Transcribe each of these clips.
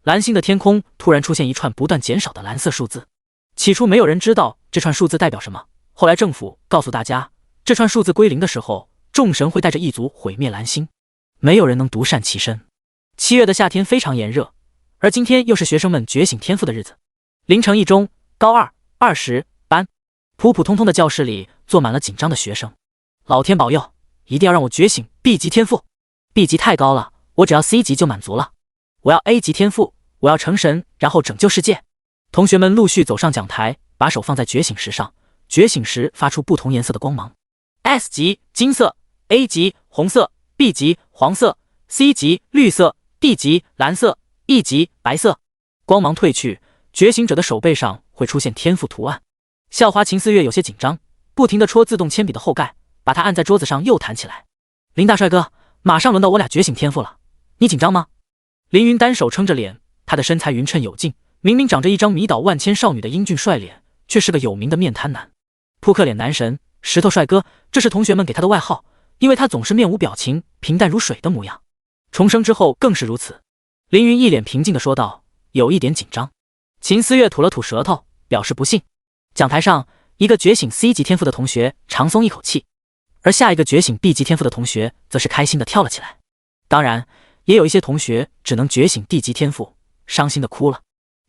蓝星的天空突然出现一串不断减少的蓝色数字。起初没有人知道这串数字代表什么，后来政府告诉大家，这串数字归零的时候，众神会带着异族毁灭蓝星，没有人能独善其身。7月的夏天非常炎热，而今天又是学生们觉醒天赋的日子。凌晨1中，高2、20班，普普通通的教室里坐满了紧张的学生。老天保佑，一定要让我觉醒 B 级天赋。B 级太高了，我只要 C 级就满足了。我要 A 级天赋，我要成神，然后拯救世界。同学们陆续走上讲台，把手放在觉醒石上，觉醒石发出不同颜色的光芒。S 级金色， A 级红色， B 级黄色， C 级绿色， D 级蓝色， E 级白色。光芒褪去，觉醒者的手背上会出现天赋图案。校花秦思月有些紧张，不停地戳自动铅笔的后盖，把它按在桌子上又弹起来。林大帅哥，马上轮到我俩觉醒天赋了，你紧张吗？凌云单手撑着脸，他的身材匀称有劲，明明长着一张迷倒万千少女的英俊帅脸，却是个有名的面瘫男。扑克脸男神，石头帅哥，这是同学们给他的外号，因为他总是面无表情，平淡如水的模样。重生之后更是如此。凌云一脸平静地说道，有一点紧张。秦思月吐了吐舌头，表示不信。讲台上，一个觉醒 C 级天赋的同学长松一口气，而下一个觉醒 B 级天赋的同学则是开心地跳了起来。当然，也有一些同学只能觉醒 D 级天赋，伤心地哭了。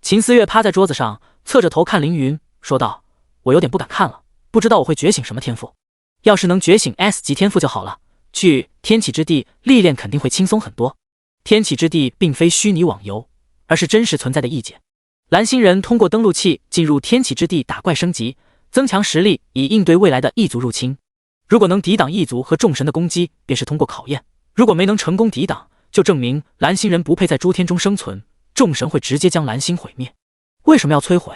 秦思月趴在桌子上，侧着头看凌云，说道，我有点不敢看了，不知道我会觉醒什么天赋。要是能觉醒 S 级天赋就好了，去天启之地历练肯定会轻松很多。天启之地并非虚拟网游，而是真实存在的异界。蓝星人通过登录器进入天启之地打怪升级，增强实力，以应对未来的异族入侵。如果能抵挡异族和众神的攻击，便是通过考验；如果没能成功抵挡，就证明蓝星人不配在诸天中生存，众神会直接将蓝星毁灭。为什么要摧毁？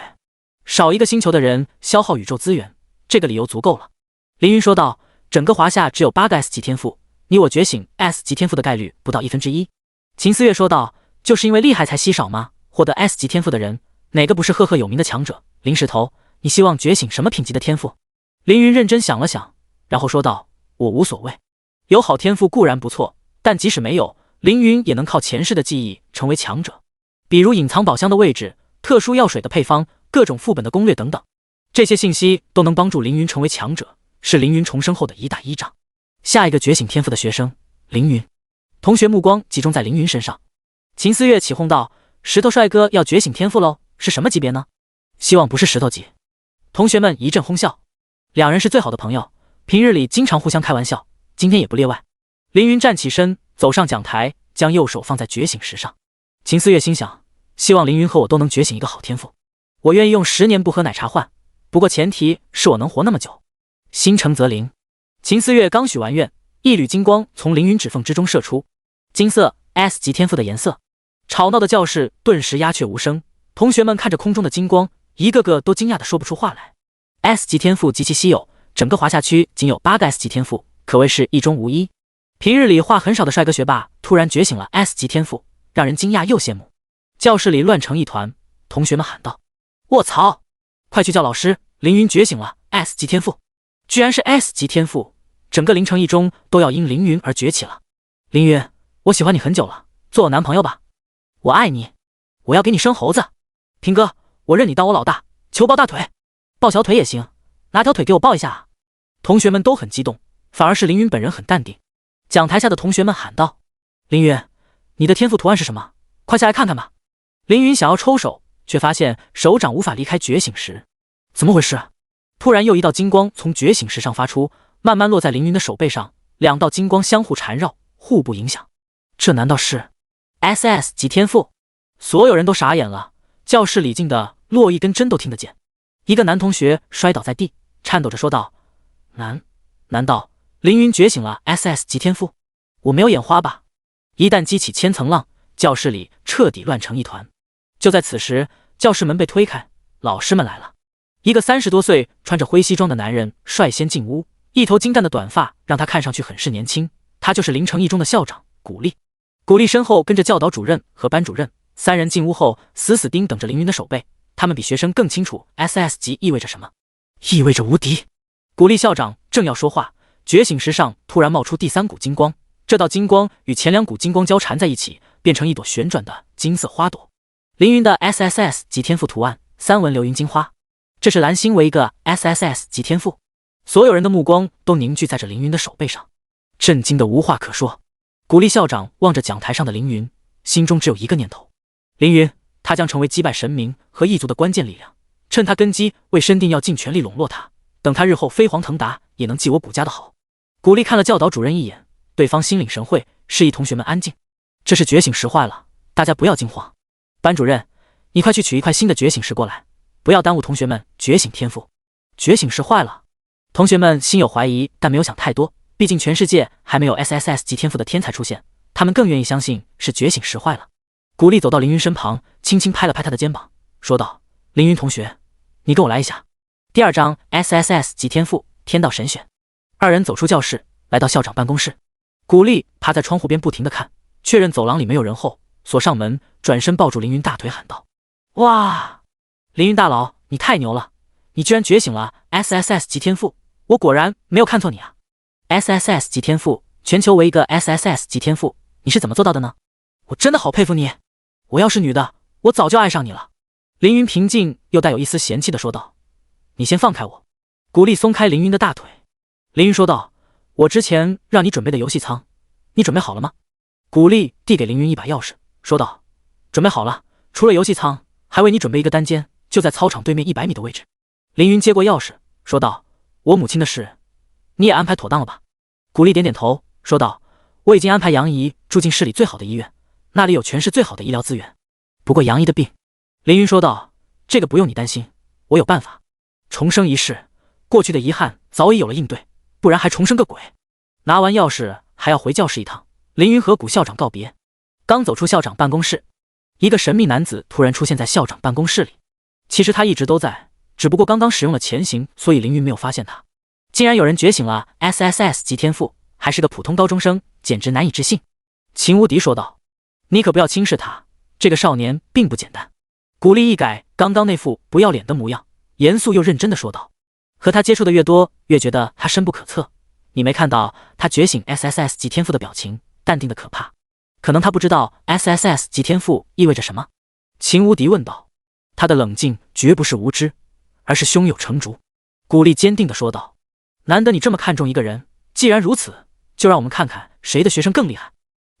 少一个星球的人消耗宇宙资源，这个理由足够了。凌云说道，整个华夏只有8个 S 级天赋，你我觉醒 S 级天赋的概率不到1/1。秦思月说道，就是因为厉害才稀少吗？获得 S 级天赋的人，哪个不是赫赫有名的强者？林石头，你希望觉醒什么品级的天赋？凌云认真想了想，然后说道，我无所谓，有好天赋固然不错，但即使没有，凌云也能靠前世的记忆成为强者，比如隐藏宝箱的位置、特殊药水的配方、各种副本的攻略等等，这些信息都能帮助凌云成为强者，是凌云重生后的一大依仗。下一个觉醒天赋的学生，凌云。同学目光集中在凌云身上。秦思月起哄道，石头帅哥要觉醒天赋喽，是什么级别呢？希望不是石头级。同学们一阵哄笑，两人是最好的朋友，平日里经常互相开玩笑，今天也不例外。凌云站起身，走上讲台，将右手放在觉醒石上。秦思月心想，希望凌云和我都能觉醒一个好天赋，我愿意用10年不喝奶茶换，不过前提是我能活那么久。心诚则灵。秦思月刚许完愿，一缕金光从凌云指缝之中射出，金色 S 级天赋的颜色。吵闹的教室顿时鸦雀无声，同学们看着空中的金光，一个个都惊讶地说不出话来。S 级天赋极其稀有，整个华夏区仅有8个 S 级天赋，可谓是一中无一。平日里话很少的帅哥学霸突然觉醒了 S 级天赋，让人惊讶又羡慕。教室里乱成一团，同学们喊道，卧槽，快去叫老师，凌云觉醒了 S 级天赋，居然是 S 级天赋，整个凌城一中都要因凌云而崛起了。凌云，我喜欢你很久了，做我男朋友吧，我爱你，我要给你生猴子。平哥，我认你当我老大，求抱大腿，抱小腿也行，拿条腿给我抱一下啊。同学们都很激动，反而是凌云本人很淡定。讲台下的同学们喊道，凌云，你的天赋图案是什么？快下来看看吧。凌云想要抽手，却发现手掌无法离开觉醒石。怎么回事？突然又一道金光从觉醒石上发出，慢慢落在凌云的手背上，两道金光相互缠绕，互不影响。这难道是 SS 级天赋？所有人都傻眼了，教室里静的落一根针都听得见。一个男同学摔倒在地，颤抖着说道，难道凌云觉醒了 SS 级天赋？我没有眼花吧？一旦激起千层浪，教室里彻底乱成一团。就在此时，教室门被推开，老师们来了。一个30多岁穿着灰西装的男人率先进屋，一头金淡的短发让他看上去很是年轻，他就是凌城一中的校长古力。古力身后跟着教导主任和班主任，三人进屋后死死盯等着凌云的手背，他们比学生更清楚 SS 级意味着什么，意味着无敌。古力校长正要说话，觉醒石上突然冒出第3股金光，这道金光与前2股金光交缠在一起，变成一朵旋转的金色花朵。凌云的 SSS 级天赋图案三纹流云金花，这是蓝星为一个 SSS 级天赋。所有人的目光都凝聚在这凌云的手背上，震惊的无话可说。古力校长望着讲台上的凌云，心中只有一个念头：凌云，他将成为击败神明和异族的关键力量。趁他根基未深定，要尽全力笼络他，等他日后飞黄腾达，也能继我古家的好。古力看了教导主任一眼，对方心领神会，示意同学们安静。这是觉醒石坏了，大家不要惊慌。班主任，你快去取一块新的觉醒石过来，不要耽误同学们觉醒天赋。觉醒石坏了，同学们心有怀疑，但没有想太多，毕竟全世界还没有 SSS 级天赋的天才出现，他们更愿意相信是觉醒石坏了。古力走到凌云身旁，轻轻拍了拍他的肩膀，说道：凌云同学，你跟我来一下。第二章 SSS 级天赋天道神选。二人走出教室，来到校长办公室。古力趴在窗户边不停地看，确认走廊里没有人后，锁上门，转身抱住凌云大腿喊道：哇，凌云大佬，你太牛了，你居然觉醒了 SSS 级天赋，我果然没有看错你啊。SSS 级天赋，全球唯一个 SSS 级天赋，你是怎么做到的呢？我真的好佩服你，我要是女的，我早就爱上你了。凌云平静又带有一丝嫌弃的说道：你先放开我。古力松开凌云的大腿。凌云说道：我之前让你准备的游戏舱，你准备好了吗？古力递给凌云一把钥匙，说道：准备好了，除了游戏舱，还为你准备一个单间，就在操场对面100米的位置。凌云接过钥匙，说道：我母亲的事，你也安排妥当了吧？古力点点头，说道：我已经安排杨姨住进市里最好的医院，那里有全市最好的医疗资源。不过杨姨的病，凌云说道：这个不用你担心，我有办法。重生一世，过去的遗憾早已有了应对，不然还重生个鬼。拿完钥匙还要回教室一趟。凌云和古校长告别，刚走出校长办公室，一个神秘男子突然出现在校长办公室里。其实他一直都在，只不过刚刚使用了潜行，所以凌云没有发现他。竟然有人觉醒了 SSS 级天赋，还是个普通高中生，简直难以置信。秦无敌说道：你可不要轻视他，这个少年并不简单。古力一改刚刚那副不要脸的模样，严肃又认真的说道：和他接触的越多，越觉得他深不可测。你没看到他觉醒 SSS 级天赋的表情，淡定的可怕。可能他不知道 SSS 级天赋意味着什么。秦无敌问道。他的冷静绝不是无知，而是胸有成竹。古力坚定的说道：难得你这么看重一个人，既然如此，就让我们看看谁的学生更厉害。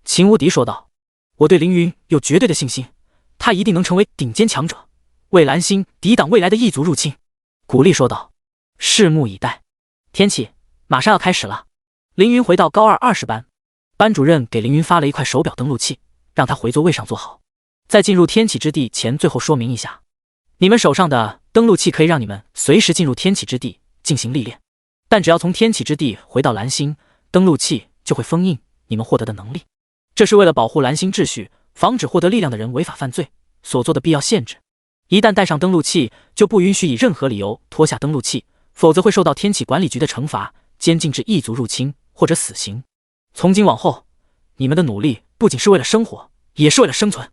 秦无敌说道：我对凌云有绝对的信心，他一定能成为顶尖强者，为蓝星抵挡未来的异族入侵。古力说道：拭目以待。天气马上要开始了。凌云回到高二20班，班主任给凌云发了一块手表登录器，让他回座位上坐好。在进入天启之地前，最后说明一下，你们手上的登录器可以让你们随时进入天启之地进行历练，但只要从天启之地回到蓝星，登录器就会封印你们获得的能力。这是为了保护蓝星秩序，防止获得力量的人违法犯罪所做的必要限制。一旦带上登录器，就不允许以任何理由脱下登录器，否则会受到天启管理局的惩罚，监禁至异族入侵或者死刑。从今往后，你们的努力不仅是为了生活，也是为了生存。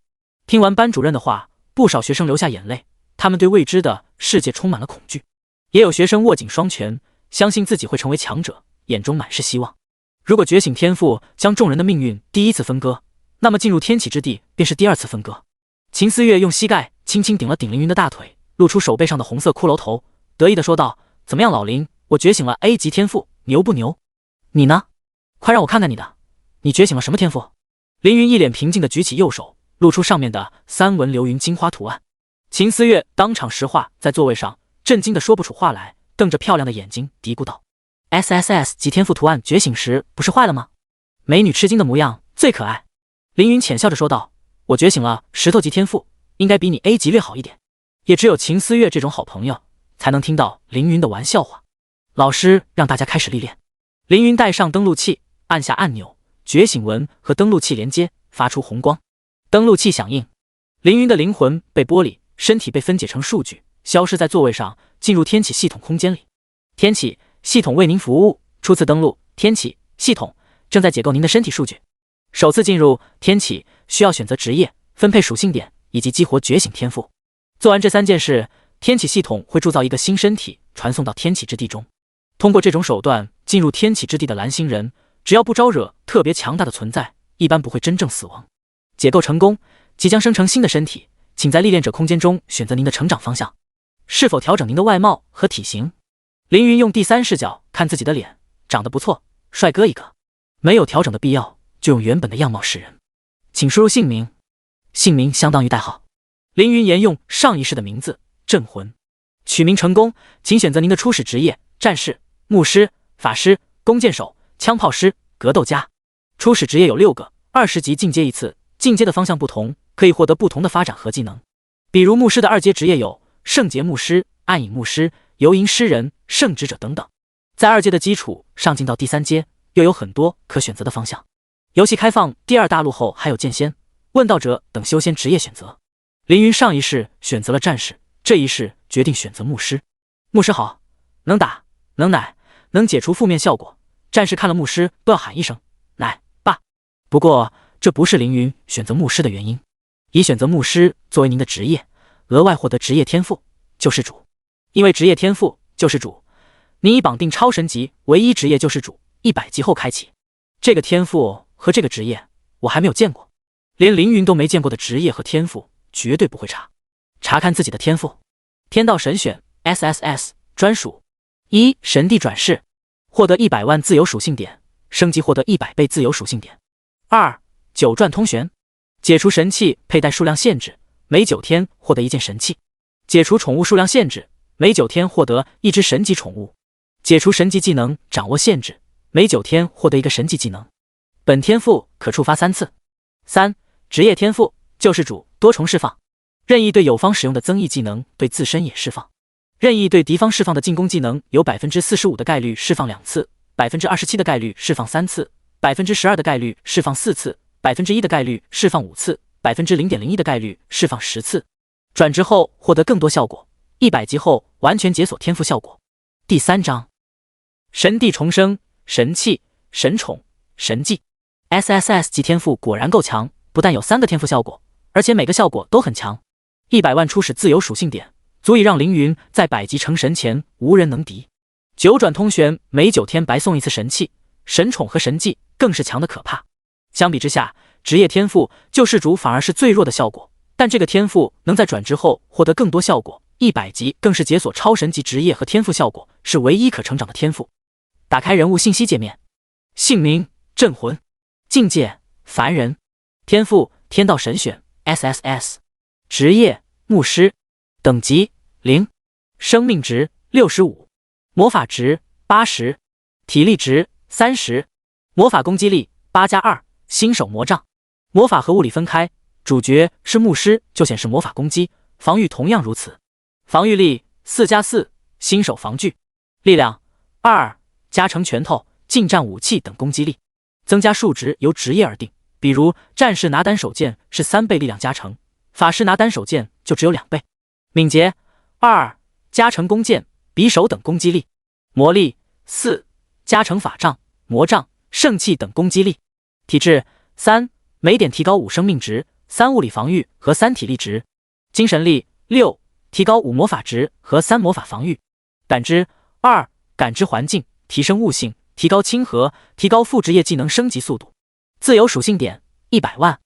听完班主任的话，不少学生流下眼泪，他们对未知的世界充满了恐惧。也有学生握紧双拳，相信自己会成为强者，眼中满是希望。如果觉醒天赋将众人的命运第一次分割，那么进入天启之地便是第二次分割。秦思月用膝盖轻轻顶了顶凌云的大腿，露出手背上的红色骷髅头，得意地说道：怎么样老林，我觉醒了 A 级天赋，牛不牛？你呢？快让我看看你的，你觉醒了什么天赋？凌云一脸平静地举起右手，露出上面的3纹流云金花图案。秦思月当场石化在座位上，震惊得说不出话来，瞪着漂亮的眼睛嘀咕道： SSS 级天赋图案觉醒时不是坏了吗？美女吃惊的模样最可爱。凌云浅笑着说道：我觉醒了石头级天赋，应该比你 A 级略好一点。也只有秦思月这种好朋友才能听到凌云的玩笑话。老师让大家开始历练。凌云带上登录器，按下按钮，觉醒纹和登录器连接，发出红光。登录器响应，凌云的灵魂被剥离，身体被分解成数据，消失在座位上，进入天启系统空间里。天启系统为您服务，初次登录天启系统，正在解构您的身体数据。首次进入天启，需要选择职业、分配属性点以及激活觉醒天赋。做完这3件事，天启系统会铸造一个新身体，传送到天启之地中。通过这种手段进入天启之地的蓝星人，只要不招惹特别强大的存在，一般不会真正死亡。解构成功，即将生成新的身体，请在历练者空间中选择您的成长方向，是否调整您的外貌和体型。凌云用第三视角看自己的脸，长得不错，帅哥一个，没有调整的必要，就用原本的样貌示人。请输入姓名，姓名相当于代号。凌云沿用上一世的名字镇魂。取名成功，请选择您的初始职业：战士、牧师、法师、弓箭手、枪炮师、格斗家。初始职业有6个，20级进阶一次，进阶的方向不同，可以获得不同的发展和技能。比如牧师的2阶职业有圣洁牧师、暗影牧师、游吟诗人、圣职者等等。在2阶的基础上进到第3阶，又有很多可选择的方向。游戏开放第2大陆后，还有剑仙、问道者等修仙职业选择。凌云上一世选择了战士，这一世决定选择牧师。牧师好，能打，能奶，能解除负面效果。战士看了牧师都要喊一声奶爸。不过这不是凌云选择牧师的原因。以选择牧师作为您的职业，额外获得职业天赋救世主。因为职业天赋救世主，您已绑定超神级唯一职业救世主100级后开启。这个天赋和这个职业我还没有见过，连凌云都没见过的职业和天赋绝对不会差。查看自己的天赋，天道神选 SSS 专属。1. 神帝转世，获得100万自由属性点，升级获得100倍自由属性点。2. 九转通玄，解除神器佩戴数量限制，每9天获得1件神器。解除宠物数量限制，每9天获得1只神级宠物。解除神级技能掌握限制，每9天获得1个神级技能。本天赋可触发3次。3. 职业天赋救世主多重释放，任意对友方使用的增益技能对自身也释放，任意对敌方释放的进攻技能有 45% 的概率释放2次， 27% 的概率释放3次， 12% 的概率释放4次， 1% 的概率释放5次， 0.01% 的概率释放10次。转职后获得更多效果，100级后完全解锁天赋效果。第3章神帝重生，神器、神宠、神技。 SSS 级天赋果然够强，不但有3个天赋效果，而且每个效果都很强。100万初始自由属性点，足以让凌云在100级成神前无人能敌。九转通玄，每9天白送1次神器，神宠和神技更是强的可怕。相比之下，职业天赋救世主反而是最弱的效果，但这个天赋能在转职后获得更多效果，100级更是解锁超神级职业和天赋效果，是唯一可成长的天赋。打开人物信息界面，姓名镇魂，境界凡人，天赋天道神选 SSS， 职业牧师，等级0，生命值65，魔法值80，体力值30，魔法攻击力8+2，新手魔杖。魔法和物理分开，主角是牧师就显示魔法攻击，防御同样如此。防御力4+4，新手防具。力量2，加成拳头、近战武器等攻击力。增加数值由职业而定，比如战士拿单手剑是3倍力量加成，法师拿单手剑就只有2倍。敏捷2，加成弓箭、匕首等攻击力。魔力4，加成法杖、魔杖、圣器等攻击力。体质3，每点提高5生命值、3物理防御和3体力值。精神力6，提高5魔法值和3魔法防御。感知2，感知环境，提升悟性，提高亲和，提高副职业技能升级速度。自由属性点100万。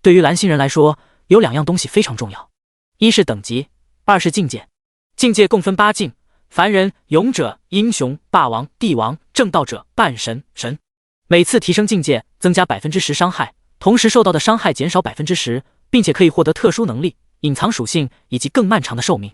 对于蓝星人来说，有2样东西非常重要，一是等级，2是境界。境界共分8境：凡人、勇者、英雄、霸王、帝王、正道者、半神、神。每次提升境界增加 10% 伤害，同时受到的伤害减少 10%， 并且可以获得特殊能力、隐藏属性以及更漫长的寿命。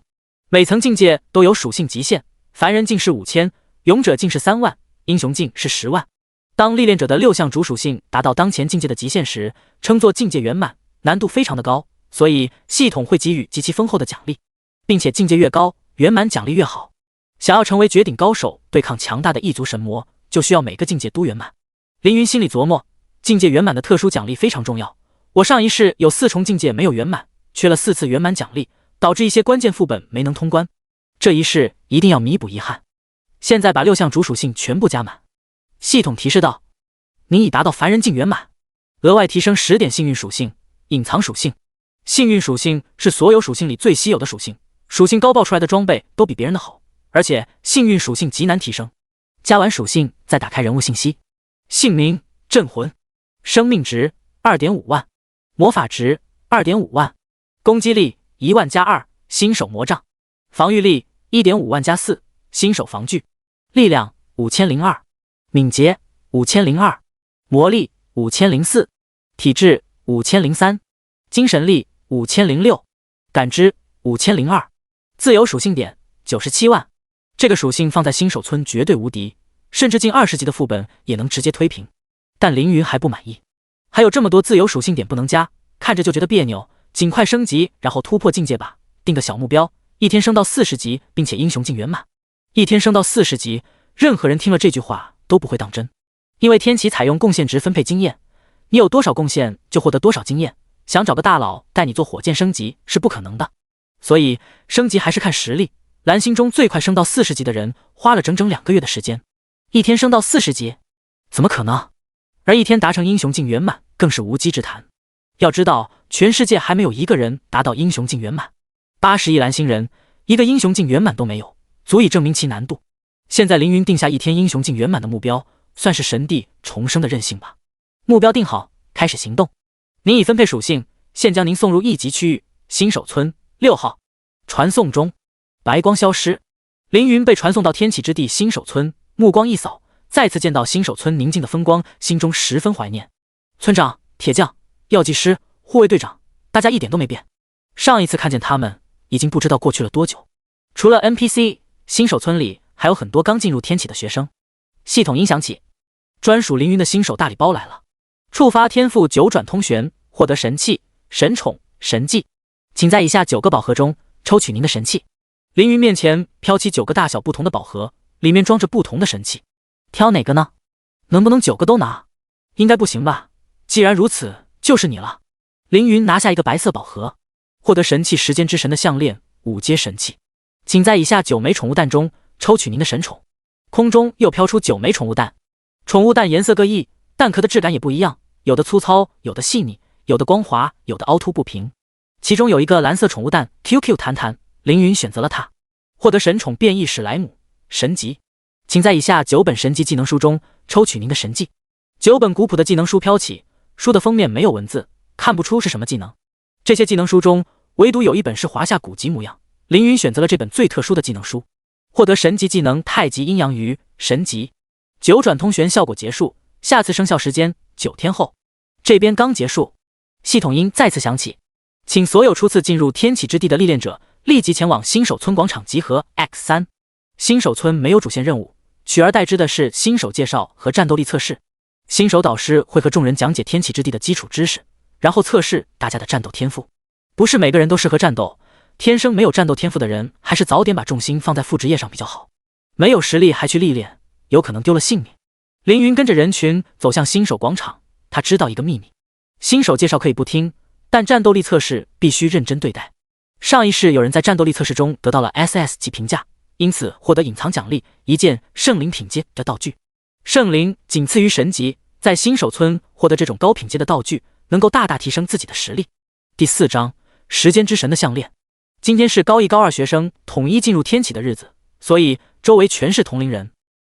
每层境界都有属性极限，凡人境是5000，勇者境是3万，英雄境是10万。当历练者的6项主属性达到当前境界的极限时，称作境界圆满，难度非常的高，所以系统会给予极其丰厚的奖励，并且境界越高，圆满奖励越好。想要成为绝顶高手，对抗强大的异族神魔，就需要每个境界都圆满。凌云心里琢磨，境界圆满的特殊奖励非常重要。我上一世有4重境界没有圆满，缺了4次圆满奖励，导致一些关键副本没能通关。这一世一定要弥补遗憾。现在把6项主属性全部加满。系统提示道：你已达到凡人境圆满，额外提升10点幸运属性、隐藏属性。幸运属性是所有属性里最稀有的属性，属性高爆出来的装备都比别人的好，而且幸运属性极难提升。加完属性再打开人物信息，姓名镇魂，生命值 2.5 万，魔法值 2.5 万，攻击力1万加2，新手魔杖。防御力 1.5 万加4，新手防具。力量5002，敏捷5002，魔力5004，体质5003，精神力5006，感知5002，自由属性点97万。这个属性放在新手村绝对无敌，甚至近20级的副本也能直接推平。但凌云还不满意，还有这么多自由属性点不能加，看着就觉得别扭，尽快升级，然后突破境界吧。定个小目标，1天升到40级，并且英雄境圆满。1天升到40级，任何人听了这句话都不会当真，因为天启采用贡献值分配经验，你有多少贡献就获得多少经验，想找个大佬带你做火箭升级是不可能的。所以升级还是看实力，蓝星中最快升到40级的人花了整整2个月的时间，1天升到40级，怎么可能？而1天达成英雄境圆满更是无稽之谈。要知道，全世界还没有一个人达到英雄境圆满，80亿蓝星人，一个英雄境圆满都没有，足以证明其难度。现在凌云定下1天英雄境圆满的目标，算是神帝重生的韧性吧。目标定好，开始行动。您已分配属性，现将您送入1级区域新手村6号。传送中，白光消失，凌云被传送到天启之地新手村，目光一扫，再次见到新手村宁静的风光，心中十分怀念。村长、铁匠、药剂师、护卫队长，大家一点都没变。上一次看见他们，已经不知道过去了多久。除了 NPC， 新手村里还有很多刚进入天启的学生。系统音响起，专属凌云的新手大礼包来了。触发天赋9转通玄，获得神器、神宠、神技，请在以下9个宝盒中抽取您的神器。凌云面前飘起9个大小不同的宝盒，里面装着不同的神器。挑哪个呢？能不能9个都拿？应该不行吧。既然如此，就是你了。凌云拿下一个白色宝盒，获得神器时间之神的项链5阶神器，请在以下9枚宠物蛋中抽取您的神宠。空中又飘出9枚宠物蛋，宠物蛋颜色各异，蛋壳的质感也不一样，有的粗糙，有的细腻，有的光滑，有的凹凸不平。其中有一个蓝色宠物蛋 QQ 弹弹，凌云选择了它，获得神宠变异史莱姆神级，请在以下9本神级技能书中抽取您的神技。9本古朴的技能书飘起，书的封面没有文字，看不出是什么技能。这些技能书中唯独有一本是华夏古籍模样，凌云选择了这本最特殊的技能书，获得神级技能太极阴阳鱼神级。9转通玄效果结束，下次生效时间9天后。这边刚结束，系统音再次响起，请所有初次进入天启之地的历练者立即前往新手村广场集合 X3。 新手村没有主线任务，取而代之的是新手介绍和战斗力测试。新手导师会和众人讲解天启之地的基础知识，然后测试大家的战斗天赋。不是每个人都适合战斗，天生没有战斗天赋的人还是早点把重心放在副职业上比较好。没有实力还去历练，有可能丢了性命。凌云跟着人群走向新手广场，他知道一个秘密，新手介绍可以不听，但战斗力测试必须认真对待。上一世有人在战斗力测试中得到了 SS 级评价，因此获得隐藏奖励1件圣灵品阶的道具。圣灵仅次于神级，在新手村获得这种高品阶的道具，能够大大提升自己的实力。第4章时间之神的项链。今天是高1高2学生统一进入天启的日子，所以周围全是同龄人。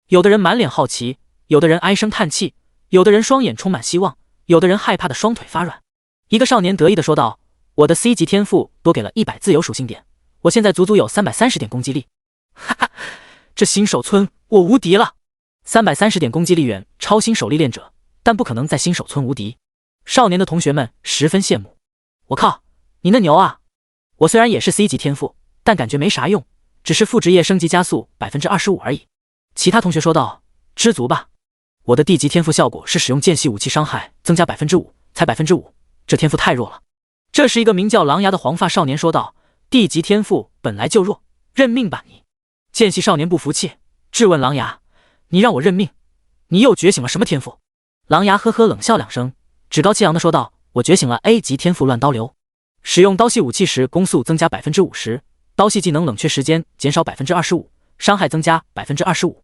有的人满脸好奇，有的人唉声叹气，有的人双眼充满希望，有的人害怕的双腿发软。一个少年得意地说道：我的 C 级天赋多给了100自由属性点，我现在足足有330点攻击力。哈哈，这新手村我无敌了！330点攻击力远超新手历练者，但不可能在新手村无敌。少年的同学们十分羡慕。我靠，你那牛啊！我虽然也是 C 级天赋，但感觉没啥用，只是副职业升级加速 25% 而已。其他同学说道：知足吧，我的 D 级天赋效果是使用间隙武器伤害增加 5%， 才 5%， 这天赋太弱了。这时一个名叫狼牙的黄发少年说道： D 级天赋本来就弱，认命吧你。间隙少年不服气，质问狼牙：你让我认命，你又觉醒了什么天赋？狼牙呵呵冷笑2声，趾高气扬地说道：我觉醒了 A 级天赋乱刀流，使用刀系武器时攻速增加 50%， 刀系技能冷却时间减少 25%， 伤害增加 25%。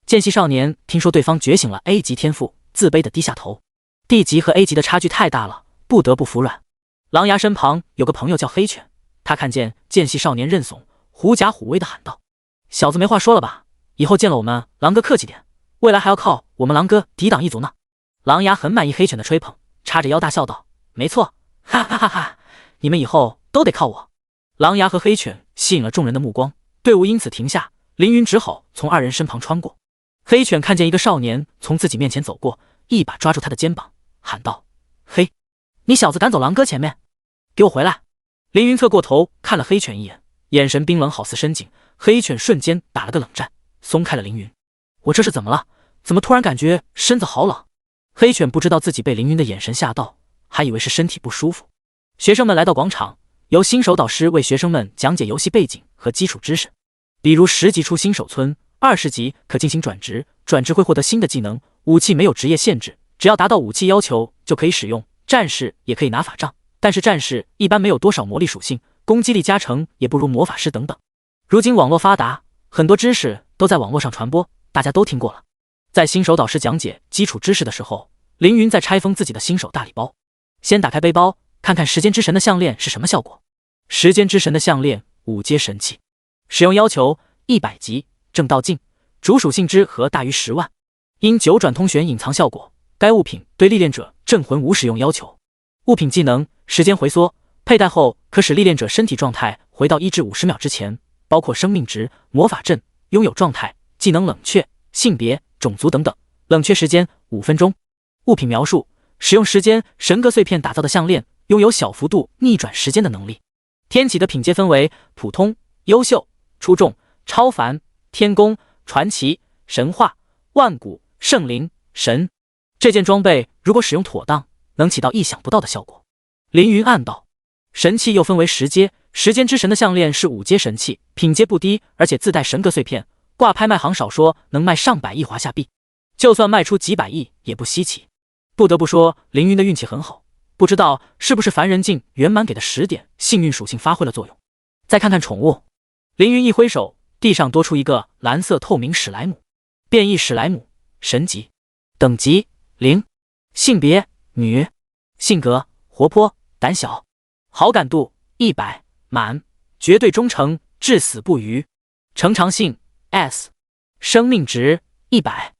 间隙少年听说对方觉醒了 A 级天赋，自卑地低下头。 D 级和 A 级的差距太大了，不得不服软。狼牙身旁有个朋友叫黑犬，他看见间隙少年认怂，狐假虎威地喊道：小子没话说了吧，以后见了我们狼哥客气点，未来还要靠我们狼哥抵挡一族呢。狼牙很满意黑犬的吹捧，叉着腰大笑道：没错，哈哈哈哈，你们以后都得靠我。狼牙和黑犬吸引了众人的目光，队伍因此停下，凌云只好从二人身旁穿过。黑犬看见一个少年从自己面前走过，一把抓住他的肩膀，喊道：“嘿，你小子赶走狼哥前面，给我回来！”凌云侧过头看了黑犬一眼，眼神冰冷，好似深井。黑犬瞬间打了个冷战，松开了凌云。我这是怎么了？怎么突然感觉身子好冷？黑犬不知道自己被凌云的眼神吓到，还以为是身体不舒服。学生们来到广场，由新手导师为学生们讲解游戏背景和基础知识，比如10级出新手村，20级可进行转职，转职会获得新的技能。武器没有职业限制，只要达到武器要求就可以使用。战士也可以拿法杖，但是战士一般没有多少魔力属性，攻击力加成也不如魔法师等等。如今网络发达，很多知识都在网络上传播，大家都听过了。在新手导师讲解基础知识的时候，凌云在拆封自己的新手大礼包。先打开背包，看看时间之神的项链是什么效果。时间之神的项链5阶神器，使用要求100级，正道境，主属性之和大于10万。因9转通玄隐藏效果，该物品对历练者镇魂无使用要求。物品技能时间回缩，佩戴后可使历练者身体状态回到1至50秒之前，包括生命值、魔法阵、拥有状态、技能冷却、性别、种族等等。冷却时间5分钟。物品描述：使用时间神格碎片打造的项链，拥有小幅度逆转时间的能力。天启的品阶分为普通、优秀、出众、超凡、天宫、传奇、神话、万古、圣灵、神。这件装备如果使用妥当，能起到意想不到的效果。凌云暗道。神器又分为10阶，时间之神的项链是5阶神器，品阶不低，而且自带神格碎片，挂拍卖行少说能卖上百亿华夏币，就算卖出几百亿也不稀奇。不得不说，凌云的运气很好，不知道是不是凡人境圆满给的10点幸运属性发挥了作用。再看看宠物，凌云一挥手，地上多出一个蓝色透明史莱姆，变异史莱姆，神级，等级0，性别女，性格活泼胆小，好感度100满，绝对忠诚，至死不渝，成长性 S， 生命值100，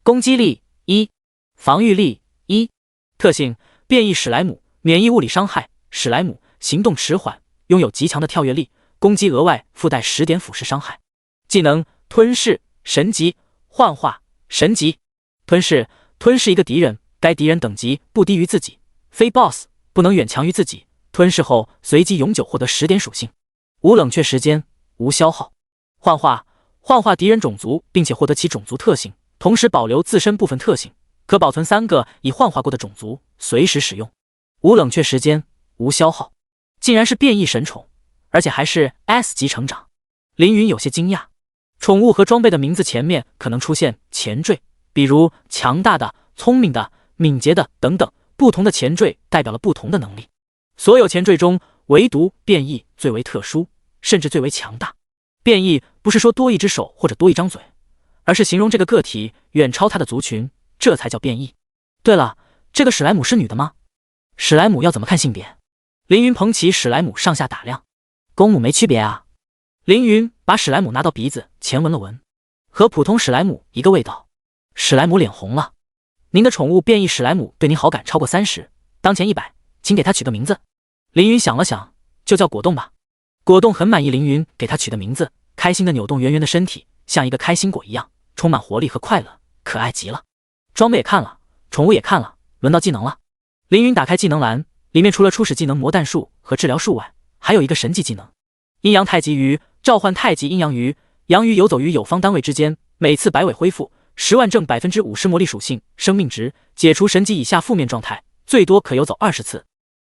攻击力1，防御力1。特性：变异史莱姆，免疫物理伤害。史莱姆行动迟缓，拥有极强的跳跃力，攻击额外附带10点腐蚀伤害。技能：吞噬，神级，幻化，神级。吞噬，吞噬一个敌人，该敌人等级不低于自己，非 BOSS 不能远强于自己。吞噬后随机永久获得10点属性，无冷却时间，无消耗。幻化，幻化敌人种族并且获得其种族特性，同时保留自身部分特性，可保存3个已幻化过的种族，随时使用，无冷却时间，无消耗。竟然是变异神宠，而且还是 S 级成长。凌云有些惊讶，宠物和装备的名字前面可能出现前缀，比如强大的、聪明的、敏捷的等等，不同的前缀代表了不同的能力。所有前缀中，唯独变异最为特殊，甚至最为强大。变异不是说多一只手或者多一张嘴，而是形容这个个体远超他的族群，这才叫变异。对了，这个史莱姆是女的吗？史莱姆要怎么看性别？凌云捧起史莱姆上下打量，公母没区别啊。凌云把史莱姆拿到鼻子前闻了闻，和普通史莱姆一个味道。史莱姆脸红了。您的宠物变异史莱姆对您好感超过30，当前100，请给它取个名字。凌云想了想，就叫果冻吧。果冻很满意凌云给他取的名字，开心的扭动圆圆的身体，像一个开心果一样，充满活力和快乐，可爱极了。装备也看了，宠物也看了，轮到技能了。凌云打开技能栏，里面除了初始技能魔弹术和治疗术外，还有一个神级技能阴阳太极鱼，召唤太极阴阳鱼，阳鱼游走于有方单位之间，每次摆尾恢复10万正 50% 魔力属性生命值，解除神级以下负面状态，最多可游走20次。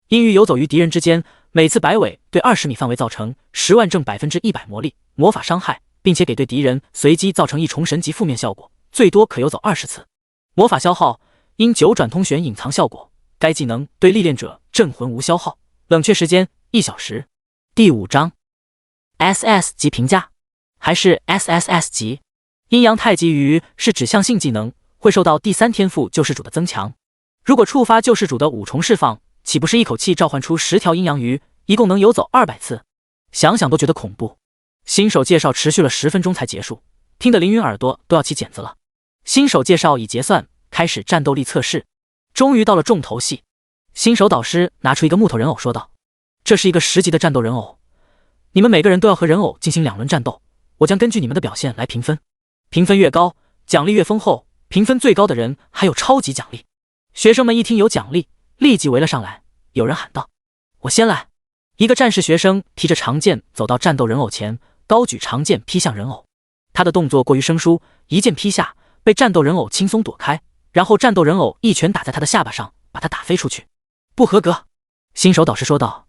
阴鱼游走于敌人之间，每次摆尾对20米范围造成10万正 100% 魔力魔法伤害，并且给对敌人随机造成一重神级负面效果，最多可游走20次。魔法消耗，因9转通玄隐藏效果，该技能对历练者镇魂无消耗，冷却时间1小时。第5章 SS 级评价还是 SSS 级。阴阳太极鱼是指向性技能，会受到第3天赋救世主的增强。如果触发救世主的5重释放，岂不是一口气召唤出10条阴阳鱼，一共能游走200次？想想都觉得恐怖。新手介绍持续了10分钟才结束，听得凌云耳朵都要起茧子了。新手介绍已结算，开始战斗力测试。终于到了重头戏，新手导师拿出一个木头人偶说道：“这是一个10级的战斗人偶，你们每个人都要和人偶进行2轮战斗，我将根据你们的表现来评分，评分越高，奖励越丰厚，评分最高的人还有超级奖励。学生们一听有奖励，立即围了上来，有人喊道：我先来！一个战士学生提着长剑走到战斗人偶前，高举长剑劈向人偶。他的动作过于生疏，一剑劈下，被战斗人偶轻松躲开，然后战斗人偶一拳打在他的下巴上，把他打飞出去。不合格！新手导师说道：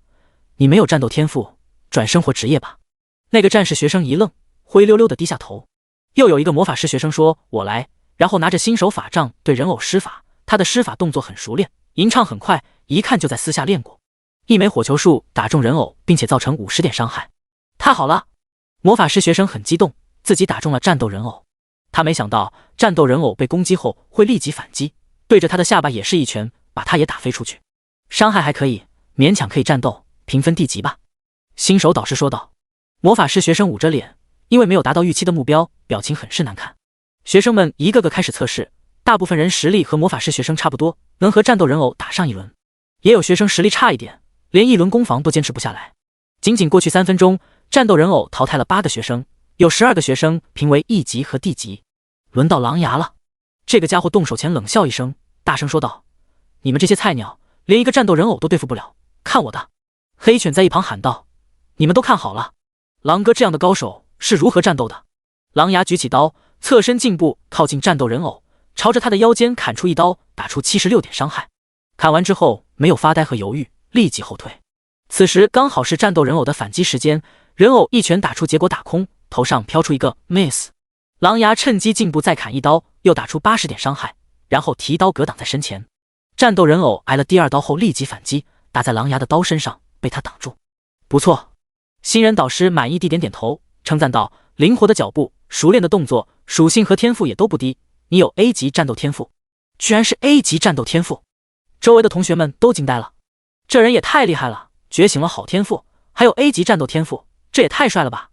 你没有战斗天赋，转生活职业吧。那个战士学生一愣，灰溜溜地低下头。又有一个魔法师学生说：我来，然后拿着新手法杖对人偶施法。他的施法动作很熟练，吟唱很快，一看就在私下练过。一枚火球术打中人偶，并且造成50点伤害。太好了！魔法师学生很激动，自己打中了战斗人偶。他没想到战斗人偶被攻击后会立即反击，对着他的下巴也是一拳，把他也打飞出去。伤害还可以，勉强可以战斗，评分D级吧。新手导师说道。魔法师学生捂着脸，因为没有达到预期的目标，表情很是难看。学生们一个个开始测试，大部分人实力和魔法师学生差不多，能和战斗人偶打上一轮。也有学生实力差一点，连1轮攻防都坚持不下来。仅仅过去3分钟，战斗人偶淘汰了8个学生，有12个学生评为E级和D级。轮到狼牙了，这个家伙动手前冷笑一声，大声说道：你们这些菜鸟，连一个战斗人偶都对付不了，看我的！黑犬在一旁喊道：你们都看好了，狼哥这样的高手是如何战斗的。狼牙举起刀，侧身进步，靠近战斗人偶，朝着他的腰间砍出一刀，打出76点伤害。砍完之后没有发呆和犹豫，立即后退。此时刚好是战斗人偶的反击时间，人偶一拳打出，结果打空，头上飘出一个 miss。 狼牙趁机进步再砍一刀，又打出80点伤害，然后提刀格挡在身前。战斗人偶挨了第2刀后立即反击，打在狼牙的刀身上，被他挡住。不错！新人导师满意地点点头，称赞道：灵活的脚步，熟练的动作，属性和天赋也都不低，你有 A 级战斗天赋。居然是 A 级战斗天赋！周围的同学们都惊呆了，这人也太厉害了，觉醒了好天赋，还有 A 级战斗天赋，这也太帅了吧！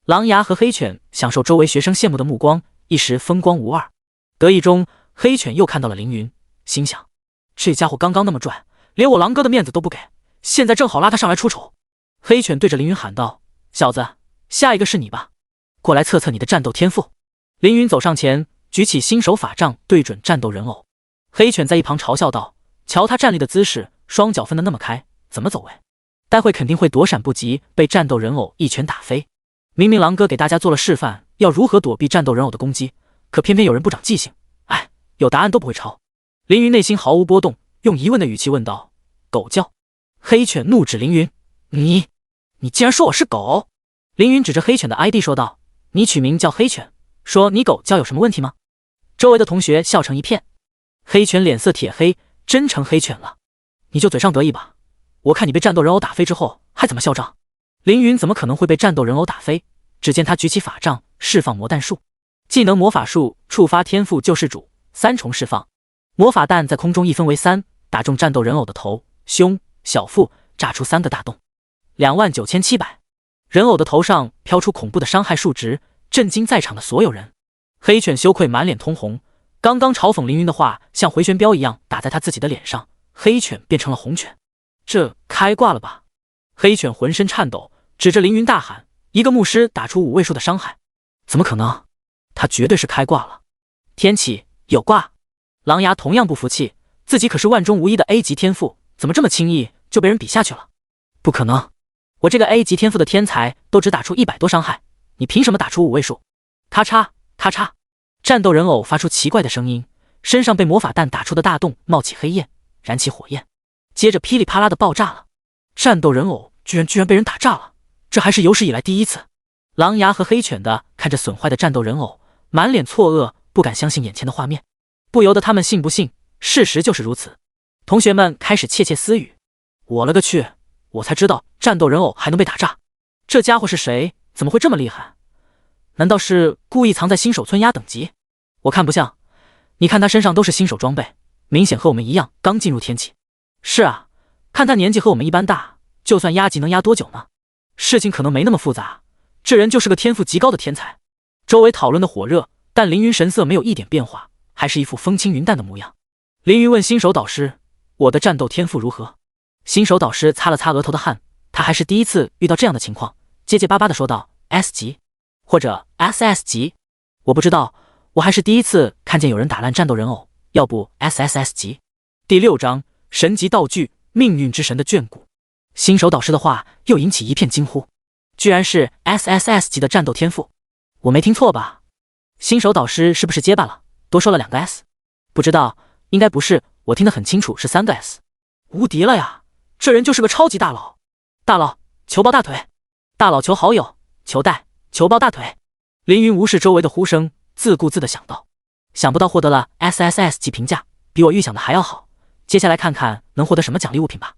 狼牙和黑犬享受周围学生羡慕的目光，一时风光无二。得意中，黑犬又看到了凌云，心想：这家伙刚刚那么拽，连我狼哥的面子都不给，现在正好拉他上来出丑。黑犬对着凌云喊道：小子，下一个是你吧，过来测测你的战斗天赋。凌云走上前，举起新手法杖对准战斗人偶。黑犬在一旁嘲笑道：瞧他站立的姿势，双脚分得那么开，怎么走位？待会肯定会躲闪不及，被战斗人偶一拳打飞。明明狼哥给大家做了示范，要如何躲避战斗人偶的攻击，可偏偏有人不长记性，哎，有答案都不会抄。凌云内心毫无波动，用疑问的语气问道：狗叫！黑犬怒指凌云：你竟然说我是狗！凌云指着黑犬的 ID 说道：你取名叫黑犬，说你狗叫有什么问题吗？周围的同学笑成一片。黑犬脸色铁黑，真成黑犬了。你就嘴上得意吧，我看你被战斗人偶打飞之后还怎么嚣张。凌云怎么可能会被战斗人偶打飞？只见他举起法杖，释放魔弹术，技能魔法术触发天赋救世主，3重释放。魔法弹在空中一分为3，打中战斗人偶的头、胸、小腹，炸出3个大洞。29700，人偶的头上飘出恐怖的伤害数值，震惊在场的所有人。黑犬羞愧，满脸通红。刚刚嘲讽凌云的话像回旋镖一样打在他自己的脸上，黑犬变成了红犬。这开挂了吧？黑犬浑身颤抖，指着凌云大喊：一个牧师打出5位数的伤害，怎么可能？他绝对是开挂了。天启有挂！狼牙同样不服气，自己可是万中无一的 A 级天赋，怎么这么轻易就被人比下去了？不可能，我这个 A 级天赋的天才都只打出100多伤害，你凭什么打出5位数？咔嚓咔嚓，战斗人偶发出奇怪的声音，身上被魔法弹打出的大洞冒起黑焰，燃起火焰，接着噼里啪啦的爆炸了。战斗人偶居然被人打炸了，这还是有史以来第一次。狼牙和黑犬的看着损坏的战斗人偶，满脸错愕，不敢相信眼前的画面，不由得他们信不信，事实就是如此。同学们开始窃窃私语：我了个去，我才知道战斗人偶还能被打炸，这家伙是谁？怎么会这么厉害？难道是故意藏在新手村压等级？我看不像，你看他身上都是新手装备，明显和我们一样刚进入天启。是啊，看他年纪和我们一般大，就算压级能压多久呢？事情可能没那么复杂，这人就是个天赋极高的天才。周围讨论的火热，但凌云神色没有一点变化，还是一副风轻云淡的模样。凌云问新手导师：我的战斗天赋如何？新手导师擦了擦额头的汗，他还是第一次遇到这样的情况，结结巴巴地说道 ：“S 级，或者 SS 级，我不知道，我还是第一次看见有人打烂战斗人偶，要不 SSS 级。”第6章神级道具，命运之神的眷顾。新手导师的话又引起一片惊呼，居然是 SSS 级的战斗天赋，我没听错吧？新手导师是不是结巴了，多说了2个 S？ 不知道，应该不是，我听得很清楚，是3个 S。无敌了呀！这人就是个超级大佬。大佬，求抱大腿！大佬求好友，求带，求抱大腿！凌云无视周围的呼声，自顾自地想到。想不到获得了 SSS 级评价，比我预想的还要好。接下来看看能获得什么奖励物品吧。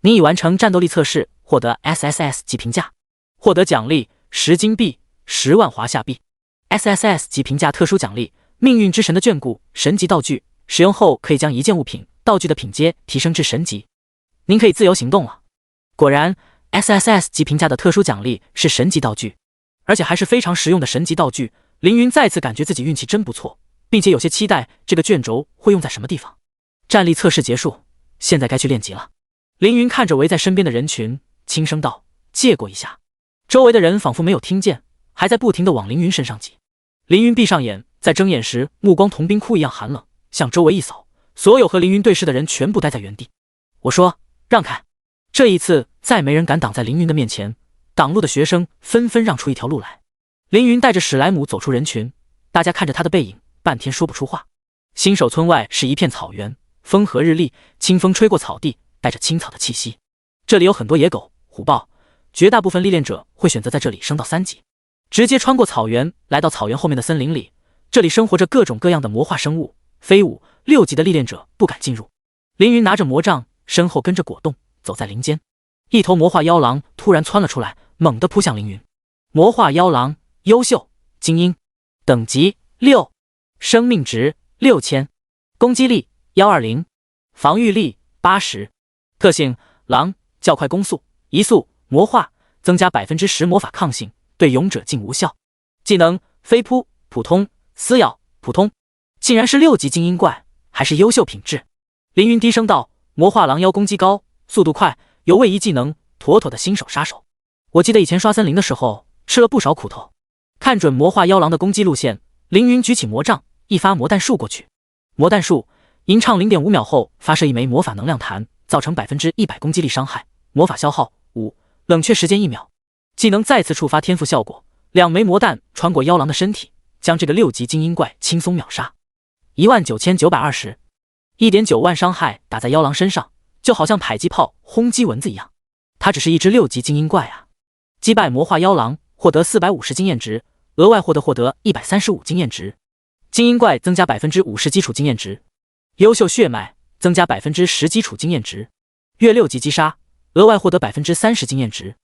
你已完成战斗力测试，获得 SSS 级评价，获得奖励10金币、10万华夏币。SSS 级评价特殊奖励：命运之神的眷顾，神级道具，使用后可以将一件物品、道具的品阶提升至神级。您可以自由行动了。果然 ，SSS 级评价的特殊奖励是神级道具，而且还是非常实用的神级道具。凌云再次感觉自己运气真不错，并且有些期待这个卷轴会用在什么地方。战力测试结束，现在该去练级了。凌云看着围在身边的人群，轻声道：“借过一下。”周围的人仿佛没有听见，还在不停地往凌云身上挤。凌云闭上眼，在睁眼时目光同冰窟一样寒冷，向周围一扫，所有和凌云对视的人全部待在原地。我说：“让开！”这一次再没人敢挡在凌云的面前，挡路的学生纷纷让出一条路来。凌云带着史莱姆走出人群，大家看着他的背影，半天说不出话。新手村外是一片草原，风和日丽，清风吹过草地，带着青草的气息。这里有很多野狗、虎豹，绝大部分历练者会选择在这里升到3级，直接穿过草原，来到草原后面的森林里。这里生活着各种各样的魔化生物，非5、6级的历练者不敢进入。凌云拿着魔杖，身后跟着果冻，走在林间。一头魔化妖狼突然窜了出来，猛地扑向凌云。魔化妖狼，优秀，精英，等级6，生命值6000，攻击力120，防御力80，特性狼，较快攻速，移速，魔化，增加10%魔法抗性，对勇者竟无效。技能飞扑，普通，撕咬，普通。竟然是6级精英怪，还是优秀品质。凌云低声道：“魔化狼妖攻击高，速度快，有位移技能，妥妥的新手杀手。我记得以前刷森林的时候吃了不少苦头。”看准魔化妖狼的攻击路线，凌云举起魔杖，一发魔弹术过去。魔弹术吟唱 0.5 秒后发射一枚魔法能量弹，造成100%攻击力伤害，魔法消耗5，冷却时间1秒。技能再次触发天赋效果，2枚魔弹穿过妖狼的身体，将这个6级精英怪轻松秒杀。19920 1.9万伤害打在妖狼身上，就好像迫击炮轰击蚊子一样。它只是一只6级精英怪啊！击败魔化妖狼，获得450经验值，额外获得135经验值。精英怪增加50%基础经验值。优秀血脉增加10%基础经验值。越6级击杀，额外获得30%经验值。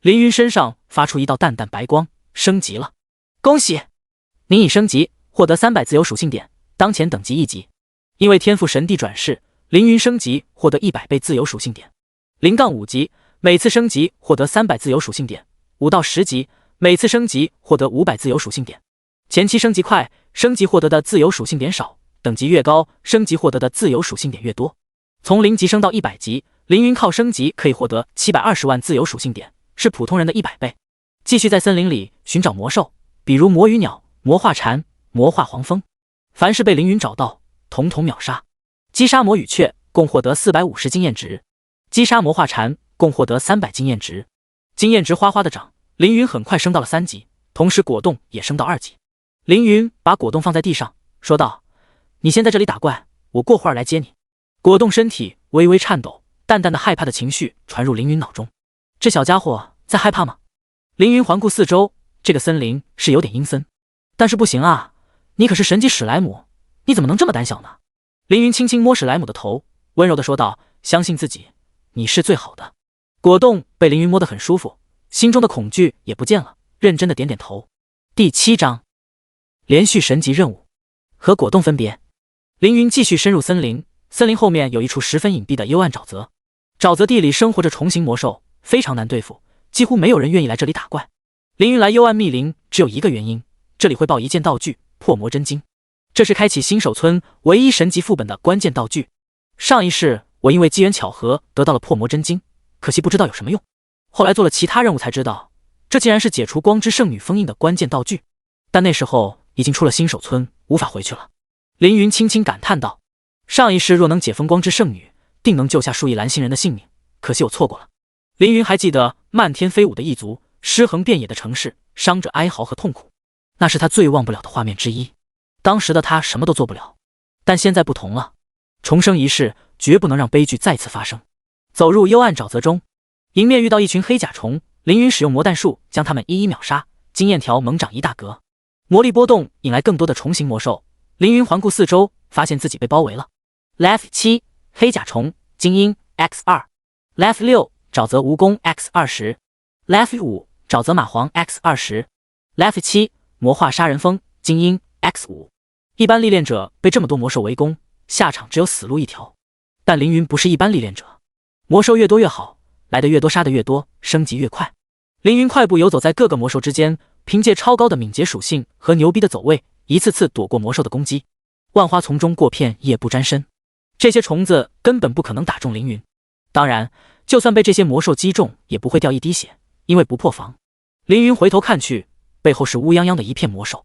凌云身上发出一道淡淡白光，升级了！恭喜！您已升级，获得300自由属性点，当前等级1级。因为天赋神帝转世，凌云升级获得100倍自由属性点。0-5级，每次升级获得300自由属性点。5到10级，每次升级获得500自由属性点。前期升级快，升级获得的自由属性点少，等级越高，升级获得的自由属性点越多。从0级升到100级，凌云靠升级可以获得720万自由属性点，是普通人的100倍。继续在森林里寻找魔兽，比如魔鱼鸟、魔化蝉、魔化黄蜂，凡是被凌云找到，统统秒杀。击杀魔羽雀，共获得450经验值；击杀魔化蝉，共获得300经验值。经验值哗哗的涨，凌云很快升到了3级，同时果冻也升到2级。凌云把果冻放在地上，说道：“你先在这里打怪，我过会儿来接你。”果冻身体微微颤抖，淡淡的害怕的情绪传入凌云脑中。这小家伙在害怕吗？凌云环顾四周，这个森林是有点阴森，但是不行啊，你可是神级史莱姆，你怎么能这么胆小呢？凌云轻轻摸史莱姆的头，温柔地说道：“相信自己，你是最好的。”果冻被凌云摸得很舒服，心中的恐惧也不见了，认真的点点头。第7章，连续神级任务。和果冻分别，凌云继续深入森林。森林后面有一处十分隐蔽的幽暗沼泽，沼泽地里生活着虫形魔兽，非常难对付，几乎没有人愿意来这里打怪。凌云来幽暗密林只有一个原因，这里会爆一件道具破魔真经，这是开启新手村唯一神级副本的关键道具。上一世我因为机缘巧合得到了破魔真经，可惜不知道有什么用，后来做了其他任务才知道，这竟然是解除光之圣女封印的关键道具。但那时候已经出了新手村，无法回去了。凌云轻轻感叹道：“上一世若能解封光之圣女，定能救下数亿蓝星人的性命，可惜我错过了。”凌云还记得漫天飞舞的异族，尸横遍野的城市，伤者哀嚎和痛苦，那是他最忘不了的画面之一。当时的他什么都做不了，但现在不同了，重生一世，绝不能让悲剧再次发生。走入幽暗沼泽中，迎面遇到一群黑甲虫，凌云使用魔弹术将他们一一秒杀，经验条猛涨一大格。魔力波动引来更多的虫形魔兽，凌云环顾四周，发现自己被包围了。Level 7黑甲虫精英 X2， Level 6沼泽蜈蚣 X20， Level 5沼泽蚂蟥 X20， Level 7魔化杀人蜂精英 X5。 一般历练者被这么多魔兽围攻，下场只有死路一条。但凌云不是一般历练者，魔兽越多越好，来的越多杀的越多，升级越快。凌云快步游走在各个魔兽之间，凭借超高的敏捷属性和牛逼的走位，一次次躲过魔兽的攻击。万花丛中过片叶不沾身，这些虫子根本不可能打中凌云。当然，就算被这些魔兽击中，也不会掉一滴血，因为不破防。凌云回头看去，背后是乌泱泱的一片魔兽。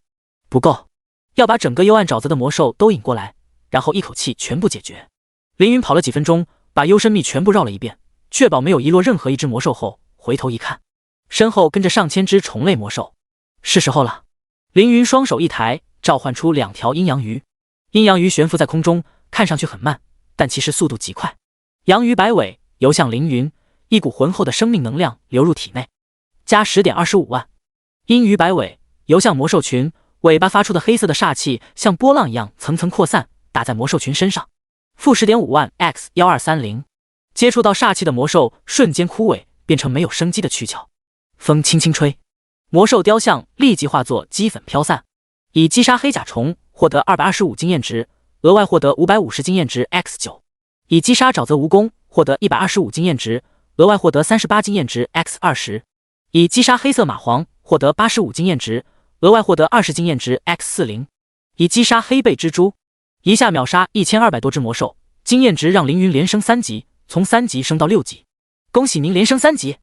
不够，要把整个幽暗沼泽的魔兽都引过来，然后一口气全部解决。凌云跑了几分钟，把幽深秘全部绕了一遍，确保没有遗落任何一只魔兽后，回头一看，身后跟着上千只虫类魔兽。是时候了。凌云双手一抬，召唤出2条阴阳鱼。阴阳鱼悬浮在空中，看上去很慢，但其实速度极快。阳鱼摆尾游向凌云，一股浑厚的生命能量流入体内，加10.25万。阴鱼摆尾游向魔兽群，尾巴发出的黑色的煞气像波浪一样层层扩散，打在魔兽群身上，负10.5万 X1230。接触到煞气的魔兽瞬间枯萎，变成没有生机的躯壳。风轻轻吹，魔兽雕像立即化作齑粉飘散。以击杀黑甲虫获得225经验值，额外获得550经验值 X9。以击杀沼泽蜈蚣获得125经验值，额外获得38经验值 X20。以击杀黑色蚂蟥获得85经验值，额外获得20经验值 X40。以击杀黑背蜘蛛，一下秒杀1200多只魔兽，经验值让凌云连升3级，从3级升到6级。恭喜您连升3级，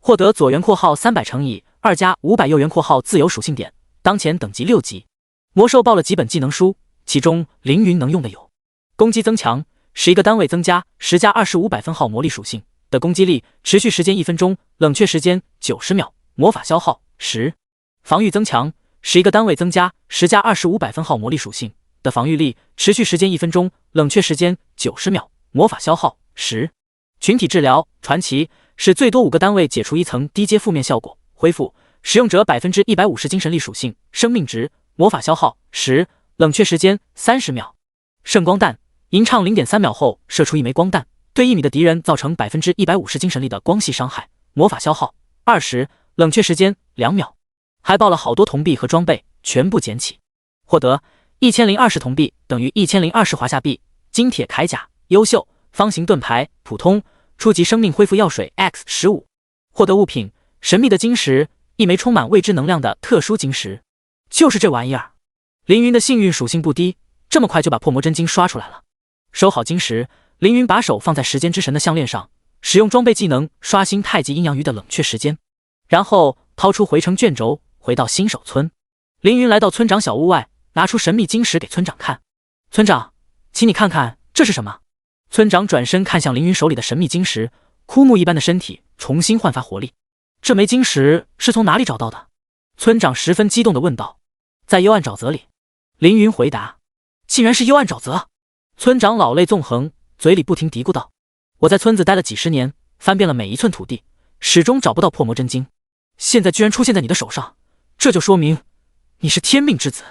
获得左元括号300乘以2加500右元括号自由属性点，当前等级6级。魔兽报了几本技能书，其中凌云能用的有：攻击增强，11个单位增加10加25百分号魔力属性的攻击力，持续时间1分钟，冷却时间90秒，魔法消耗10；防御增强，11个单位增加10加25百分号魔力属性的防御力，持续时间1分钟，冷却时间90秒，魔法消耗10；群体治疗传奇，使最多5个单位解除一层低阶负面效果，恢复使用者150%精神力属性生命值，魔法消耗10，冷却时间30秒。圣光弹，吟唱0.3秒后射出一枚光弹，对1米的敌人造成150%精神力的光系伤害，魔法消耗20，冷却时间2秒。还报了好多铜币和装备，全部捡起，获得1020铜币等于1020华夏币，金铁铠甲优秀，方形盾牌普通，初级生命恢复药水 X15。获得物品神秘的晶石，一枚充满未知能量的特殊晶石。就是这玩意儿。凌云的幸运属性不低，这么快就把破魔真经刷出来了。收好晶石，凌云把手放在时间之神的项链上，使用装备技能刷新太极阴阳鱼的冷却时间，然后掏出回程卷轴，回到新手村。凌云来到村长小屋外，拿出神秘晶石给村长看。村长，请你看看这是什么？村长转身看向凌云手里的神秘晶石，枯木一般的身体重新焕发活力。这枚晶石是从哪里找到的？村长十分激动地问道。在幽暗沼泽里。凌云回答。竟然是幽暗沼泽！村长老泪纵横，嘴里不停嘀咕道：我在村子待了几十年，翻遍了每一寸土地，始终找不到破魔真经，现在居然出现在你的手上，这就说明你是天命之子。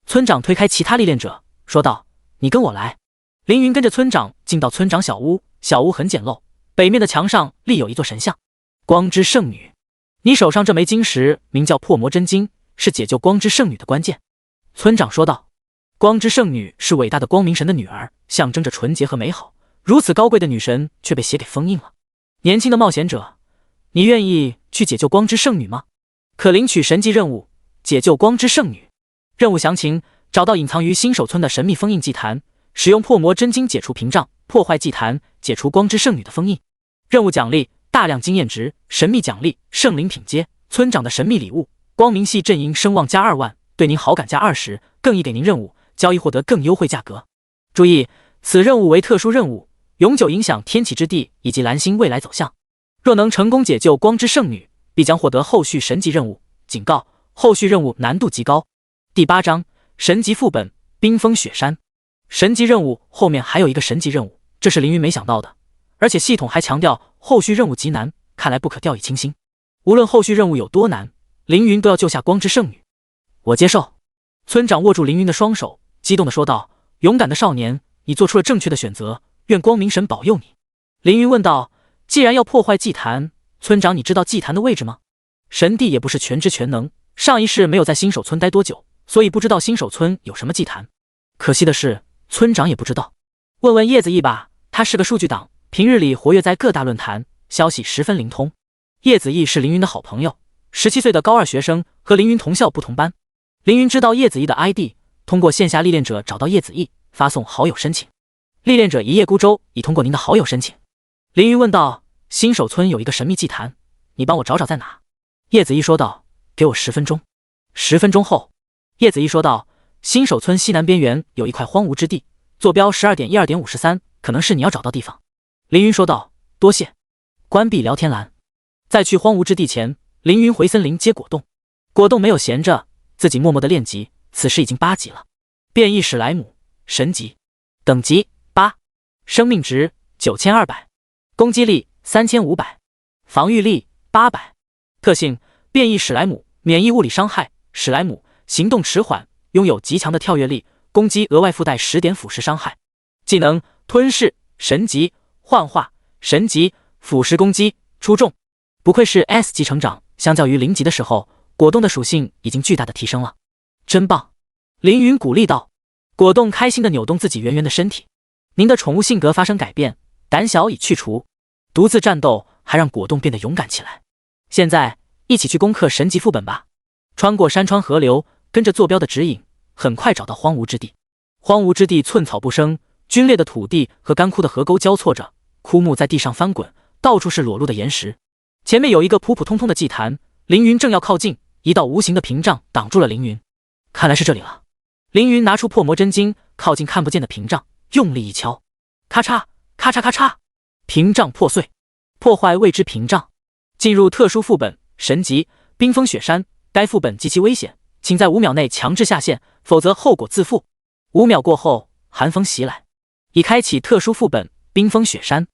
村长推开其他历练者，说道：你跟我来。凌云跟着村长进到村长小屋，小屋很简陋，北面的墙上立有一座神像。光之圣女，你手上这枚晶石名叫破魔真经，是解救光之圣女的关键。村长说道。光之圣女是伟大的光明神的女儿，象征着纯洁和美好，如此高贵的女神却被血给封印了。年轻的冒险者，你愿意去解救光之圣女吗？可领取神级任务，解救光之圣女。任务详情：找到隐藏于新手村的神秘封印祭坛，使用破魔真经解除屏障，破坏祭坛，解除光之圣女的封印。任务奖励：大量经验值，神秘奖励：圣灵品阶，村长的神秘礼物，光明系阵营声望加2万，对您好感加20，更易给您任务，交易获得更优惠价格。注意，此任务为特殊任务，永久影响天启之地以及蓝星未来走向。若能成功解救光之圣女，必将获得后续神级任务。警告：后续任务难度极高。第8章神级副本：冰封雪山。神级任务后面还有一个神级任务，这是凌云没想到的，而且系统还强调后续任务极难，看来不可掉以轻心。无论后续任务有多难，凌云都要救下光之圣女。我接受。村长握住凌云的双手，激动地说道：勇敢的少年，你做出了正确的选择，愿光明神保佑你。凌云问道：既然要破坏祭坛，村长你知道祭坛的位置吗？神帝也不是全知全能，上一世没有在新手村待多久，所以不知道新手村有什么祭坛。可惜的是，村长也不知道。问问叶子义吧，他是个数据党，平日里活跃在各大论坛，消息十分灵通。叶子义是凌云的好朋友，17岁的高2学生，和凌云同校不同班。凌云知道叶子义的 ID， 通过线下历练者找到叶子义，发送好友申请。历练者一叶孤舟已通过您的好友申请。凌云问道：新手村有一个神秘祭坛，你帮我找找在哪？叶子义说道：给我10分钟。10分钟后，叶子义说道：新手村西南边缘有一块荒芜之地，坐标12.12.53，可能是你要找到地方。凌云说道：多谢。关闭聊天栏。在去荒芜之地前，凌云回森林接果冻。果冻没有闲着，自己默默的练级，此时已经8级了。变异史莱姆，神级，等级8，生命值9200，攻击力3500，防御力800。特性：变异史莱姆，免疫物理伤害。史莱姆行动迟缓，拥有极强的跳跃力，攻击额外附带10点腐蚀伤害。技能：吞噬，神级，幻化，神级，腐蚀攻击，出众。不愧是 S 级成长，相较于0级的时候，果冻的属性已经巨大的提升了，真棒！凌云鼓励道。果冻开心的扭动自己圆圆的身体。您的宠物性格发生改变，胆小已去除，独自战斗还让果冻变得勇敢起来。现在一起去攻克神级副本吧！穿过山川河流，跟着坐标的指引，很快找到荒芜之地。荒芜之地寸草不生，龟裂的土地和干枯的河沟交错着，枯木在地上翻滚，到处是裸露的岩石。前面有一个普普通通的祭坛，凌云正要靠近，一道无形的屏障挡住了凌云。看来是这里了。凌云拿出破魔真经，靠近看不见的屏障，用力一敲，咔嚓咔嚓咔嚓，屏障破碎，破坏未知屏障。进入特殊副本神级冰封雪山，该副本极其危险，请在5秒内强制下线，否则后果自负。5秒过后，寒风袭来，已开启特殊副本冰封雪山。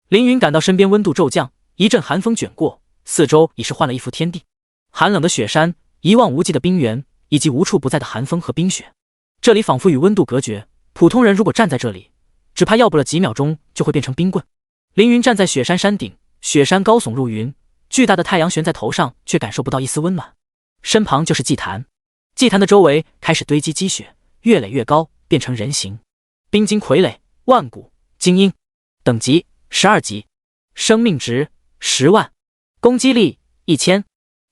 凌云感到身边温度骤降，一阵寒风卷过，四周已是换了一幅天地。寒冷的雪山，一望无际的冰原，以及无处不在的寒风和冰雪。这里仿佛与温度隔绝，普通人如果站在这里，只怕要不了几秒钟就会变成冰棍。凌云站在雪山山顶，雪山高耸入云，巨大的太阳悬在头上，却感受不到一丝温暖。身旁就是祭坛，祭坛的周围开始堆积积雪，越垒越高，变成人形。冰晶傀儡，万古精英，等级12级，生命值10万，攻击力1000，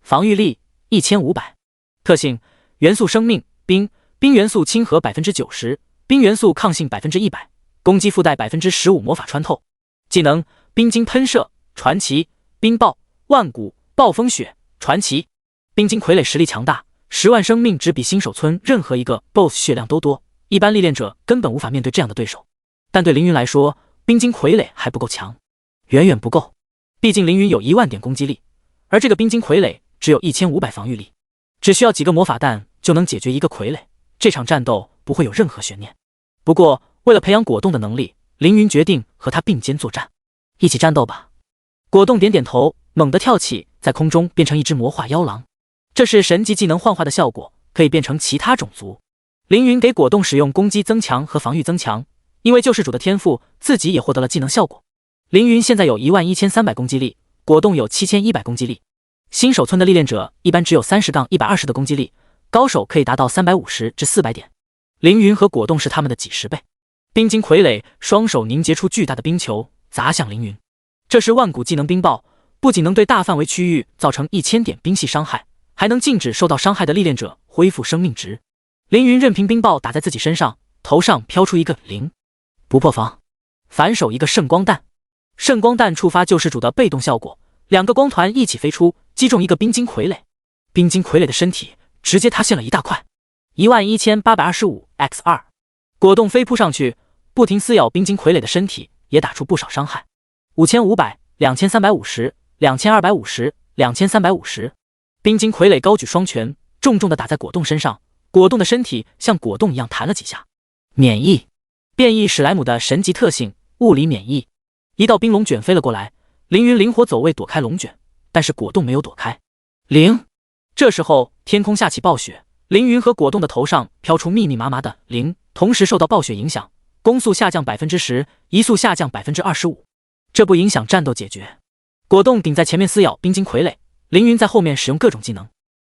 防御力1500。特性：元素生命冰，冰元素亲和 90%， 冰元素抗性 100%， 攻击附带 15% 魔法穿透。技能：冰晶喷射，传奇，冰暴，万古暴风雪，传奇。冰晶傀儡实力强大，10万生命值比新手村任何一个 BOSS 血量都多，一般历练者根本无法面对这样的对手。但对凌云来说，冰晶傀儡还不够强，远远不够。毕竟凌云有1万点攻击力，而这个冰晶傀儡只有1500防御力，只需要几个魔法弹就能解决一个傀儡。这场战斗不会有任何悬念。不过，为了培养果冻的能力，凌云决定和他并肩作战。一起战斗吧！果冻点点头，猛地跳起，在空中变成一只魔化妖狼。这是神级技能幻化的效果，可以变成其他种族。凌云给果冻使用攻击增强和防御增强，因为救世主的天赋，自己也获得了技能效果。凌云现在有11300攻击力，果冻有7100攻击力。新手村的历练者一般只有30-120的攻击力，高手可以达到350至400点。凌云和果冻是他们的几十倍。冰晶傀儡双手凝结出巨大的冰球，砸向凌云。这是万古技能冰暴，不仅能对大范围区域造成1000点冰系伤害，还能禁止受到伤害的历练者恢复生命值。凌云任凭冰暴打在自己身上，头上飘出一个0，不破防。反手一个圣光弹，圣光弹触发救世主的被动效果，2个光团一起飞出，击中一个冰晶傀儡，冰晶傀儡的身体直接塌陷了一大块。11825x2，果冻飞扑上去，不停撕咬冰晶傀儡的身体，也打出不少伤害。5500、2350、2250、2350，冰晶傀儡高举双拳，重重的打在果冻身上，果冻的身体像果冻一样弹了几下。免疫，变异史莱姆的神级特性，物理免疫。一道冰龙卷飞了过来，凌云灵活走位躲开龙卷，但是果冻没有躲开。零，这时候天空下起暴雪，凌云和果冻的头上飘出密密麻麻的零，同时受到暴雪影响，攻速下降 10%， 移速下降 25%， 这不影响战斗解决。果冻顶在前面撕咬冰晶傀儡，凌云在后面使用各种技能，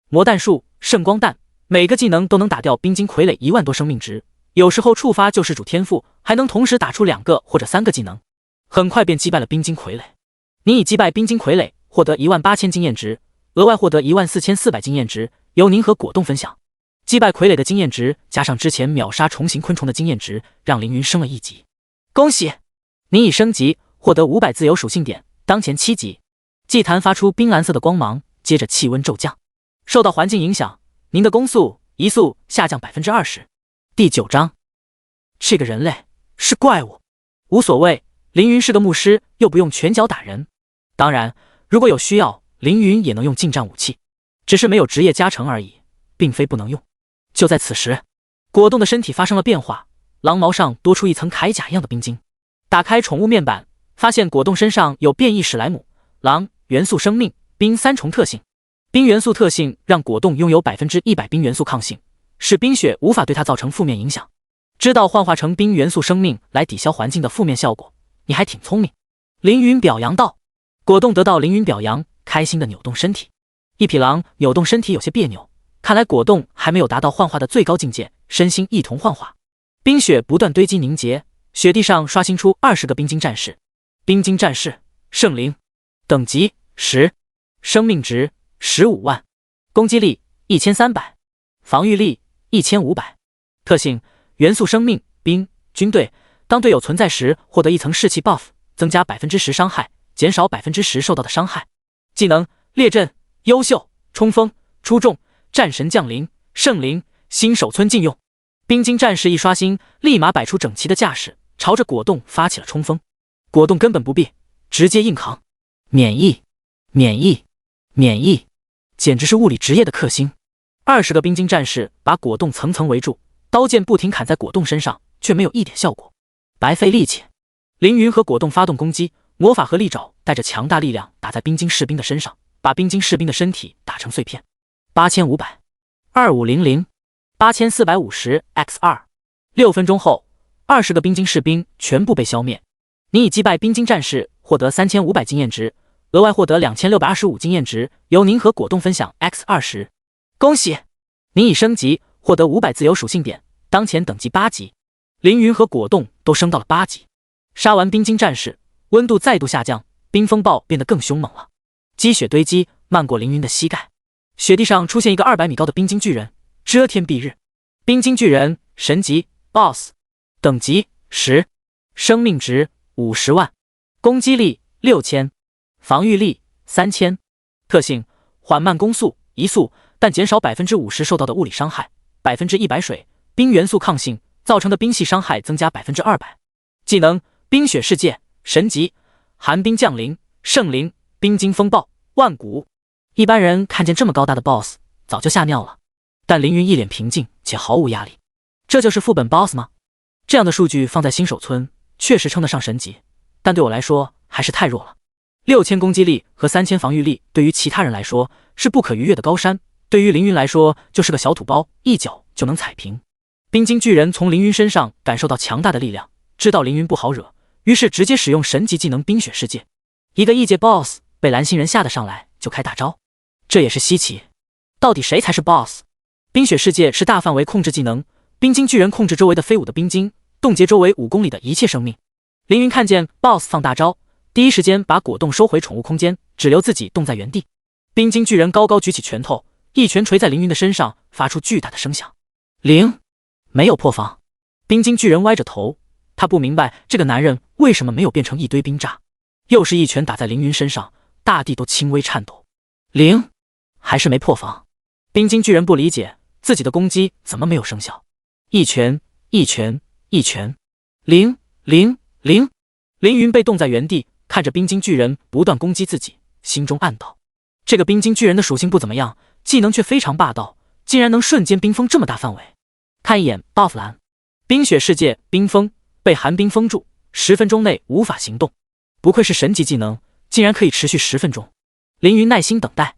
魔弹术、圣光弹，每个技能都能打掉冰晶傀儡1万多生命值，有时候触发救世主天赋，还能同时打出2个或者3个技能，很快便击败了冰晶傀儡。你已击败冰晶傀儡，获得18000经验值，额外获得14400经验值，由您和果冻分享。击败傀儡的经验值加上之前秒杀重型昆虫的经验值，让凌云升了1级。恭喜，你已升级，获得500自由属性点，当前7级。祭坛发出冰蓝色的光芒，接着气温骤降。受到环境影响，您的攻速、移速下降 20%。第9章，这个人类是怪物。无所谓，凌云是个牧师，又不用拳脚打人。当然，如果有需要，凌云也能用近战武器，只是没有职业加成而已，并非不能用。就在此时，果冻的身体发生了变化，狼毛上多出一层铠甲一样的冰晶。打开宠物面板，发现果冻身上有变异史莱姆、狼、元素生命、冰3重特性。冰元素特性让果冻拥有 100% 冰元素抗性，使冰雪无法对它造成负面影响。知道幻化成冰元素生命来抵消环境的负面效果，你还挺聪明。凌云表扬道。果冻得到凌云表扬，开心的扭动身体。一匹狼扭动身体有些别扭，看来果冻还没有达到幻化的最高境界，身心一同幻化。冰雪不断堆积凝结，雪地上刷新出20个冰晶战士。冰晶战士，圣灵，等级10，生命值15万，攻击力1300，防御力1500，特性元素生命，冰，军队，当队友存在时获得一层士气 buff， 增加 10% 伤害，减少 10% 受到的伤害。技能列阵，优秀，冲锋，出众，战神降临，圣灵，新手村禁用。冰晶战士一刷新，立马摆出整齐的架势，朝着果冻发起了冲锋。果冻根本不避，直接硬扛。免疫，免疫，免疫，简直是物理职业的克星。20个冰晶战士把果冻层层围住，刀剑不停砍在果冻身上，却没有一点效果，白费力气。凌云和果冻发动攻击，魔法和利爪带着强大力量打在冰晶士兵的身上，把冰晶士兵的身体打成碎片。8500、2500、8450x2。6分钟后，20个冰晶士兵全部被消灭。你已击败冰晶战士，获得3500经验值，额外获得2625经验值，由您和果冻分享 x20。恭喜，你已升级，获得500自由属性点，当前等级8级。凌云和果冻都升到了8级。杀完冰晶战士，温度再度下降，冰风暴变得更凶猛了。积雪堆积，漫过凌云的膝盖。雪地上出现一个200米高的冰晶巨人，遮天蔽日。冰晶巨人，神级 BOSS， 等级10，生命值50万，攻击力6000，防御力3000，特性缓慢攻速、移速，但减少 50% 受到的物理伤害， 100% 水，冰元素抗性造成的冰系伤害增加 200%。技能冰雪世界，神级寒冰降临，圣灵，冰晶风暴，万古。一般人看见这么高大的 BOSS 早就吓尿了，但凌云一脸平静且毫无压力。这就是副本 BOSS 吗？这样的数据放在新手村确实称得上神级，但对我来说还是太弱了。6000攻击力和3000防御力对于其他人来说是不可逾越的高山，对于凌云来说就是个小土包，一脚就能踩平。冰晶巨人从凌云身上感受到强大的力量，知道凌云不好惹，于是直接使用神级技能冰雪世界。一个异界 BOSS 被蓝星人吓得上来就开大招，这也是稀奇。到底谁才是 BOSS？ 冰雪世界是大范围控制技能，冰晶巨人控制周围的飞舞的冰晶，冻结周围5公里的一切生命。凌云看见 BOSS 放大招，第一时间把果冻收回宠物空间，只留自己冻在原地。冰晶巨人高高举起拳头，一拳捶在凌云的身上，发出巨大的声响。没有破防。冰晶巨人歪着头，他不明白这个男人为什么没有变成一堆冰渣。又是一拳打在凌云身上，大地都轻微颤抖。零，还是没破防。冰晶巨人不理解自己的攻击怎么没有生效，一拳一拳一拳，零零零。凌云被冻在原地，看着冰晶巨人不断攻击自己，心中暗道：这个冰晶巨人的属性不怎么样，技能却非常霸道，竟然能瞬间冰封这么大范围。看一眼 buff 栏，冰雪世界冰封，被寒冰封住，10分钟内无法行动。不愧是神级技能，竟然可以持续10分钟。凌云耐心等待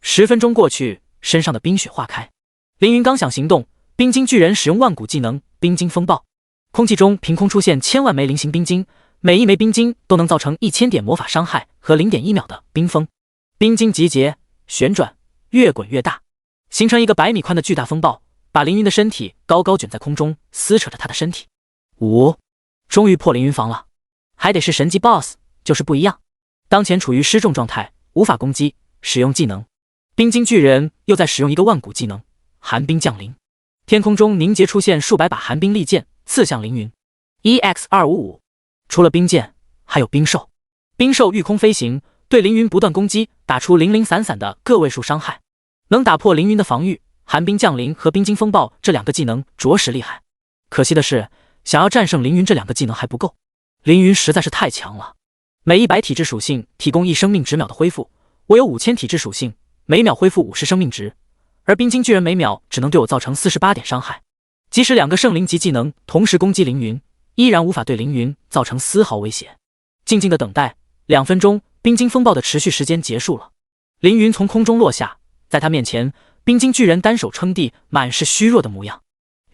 ，10分钟过去，身上的冰雪化开。凌云刚想行动，冰晶巨人使用万古技能冰晶风暴，空气中凭空出现千万枚菱形冰晶，每一枚冰晶都能造成1000点魔法伤害和 0.1 秒的冰封。冰晶集结，旋转，越滚越大，形成一个100米宽的巨大风暴，把凌云的身体高高卷在空中，撕扯着他的身体。终于破凌云防了，还得是神级 BOSS， 就是不一样。当前处于失重状态，无法攻击，使用技能。冰晶巨人又在使用一个万古技能寒冰降临，天空中凝结出现数百把寒冰利剑，刺向凌云。EX255，除了冰剑，还有冰兽。冰兽御空飞行，对凌云不断攻击，打出零零散散的个位数伤害，能打破凌云的防御。寒冰降临和冰晶风暴这2个技能着实厉害，可惜的是，想要战胜凌云这2个技能还不够，凌云实在是太强了。每100体质属性提供1生命值秒的恢复，我有5000体质属性，每秒恢复50生命值，而冰晶巨人每秒只能对我造成48点伤害。即使2个圣灵级技能同时攻击凌云，依然无法对凌云造成丝毫威胁。静静的等待2分钟，冰晶风暴的持续时间结束了。凌云从空中落下，在他面前，冰晶巨人单手撑地，满是虚弱的模样。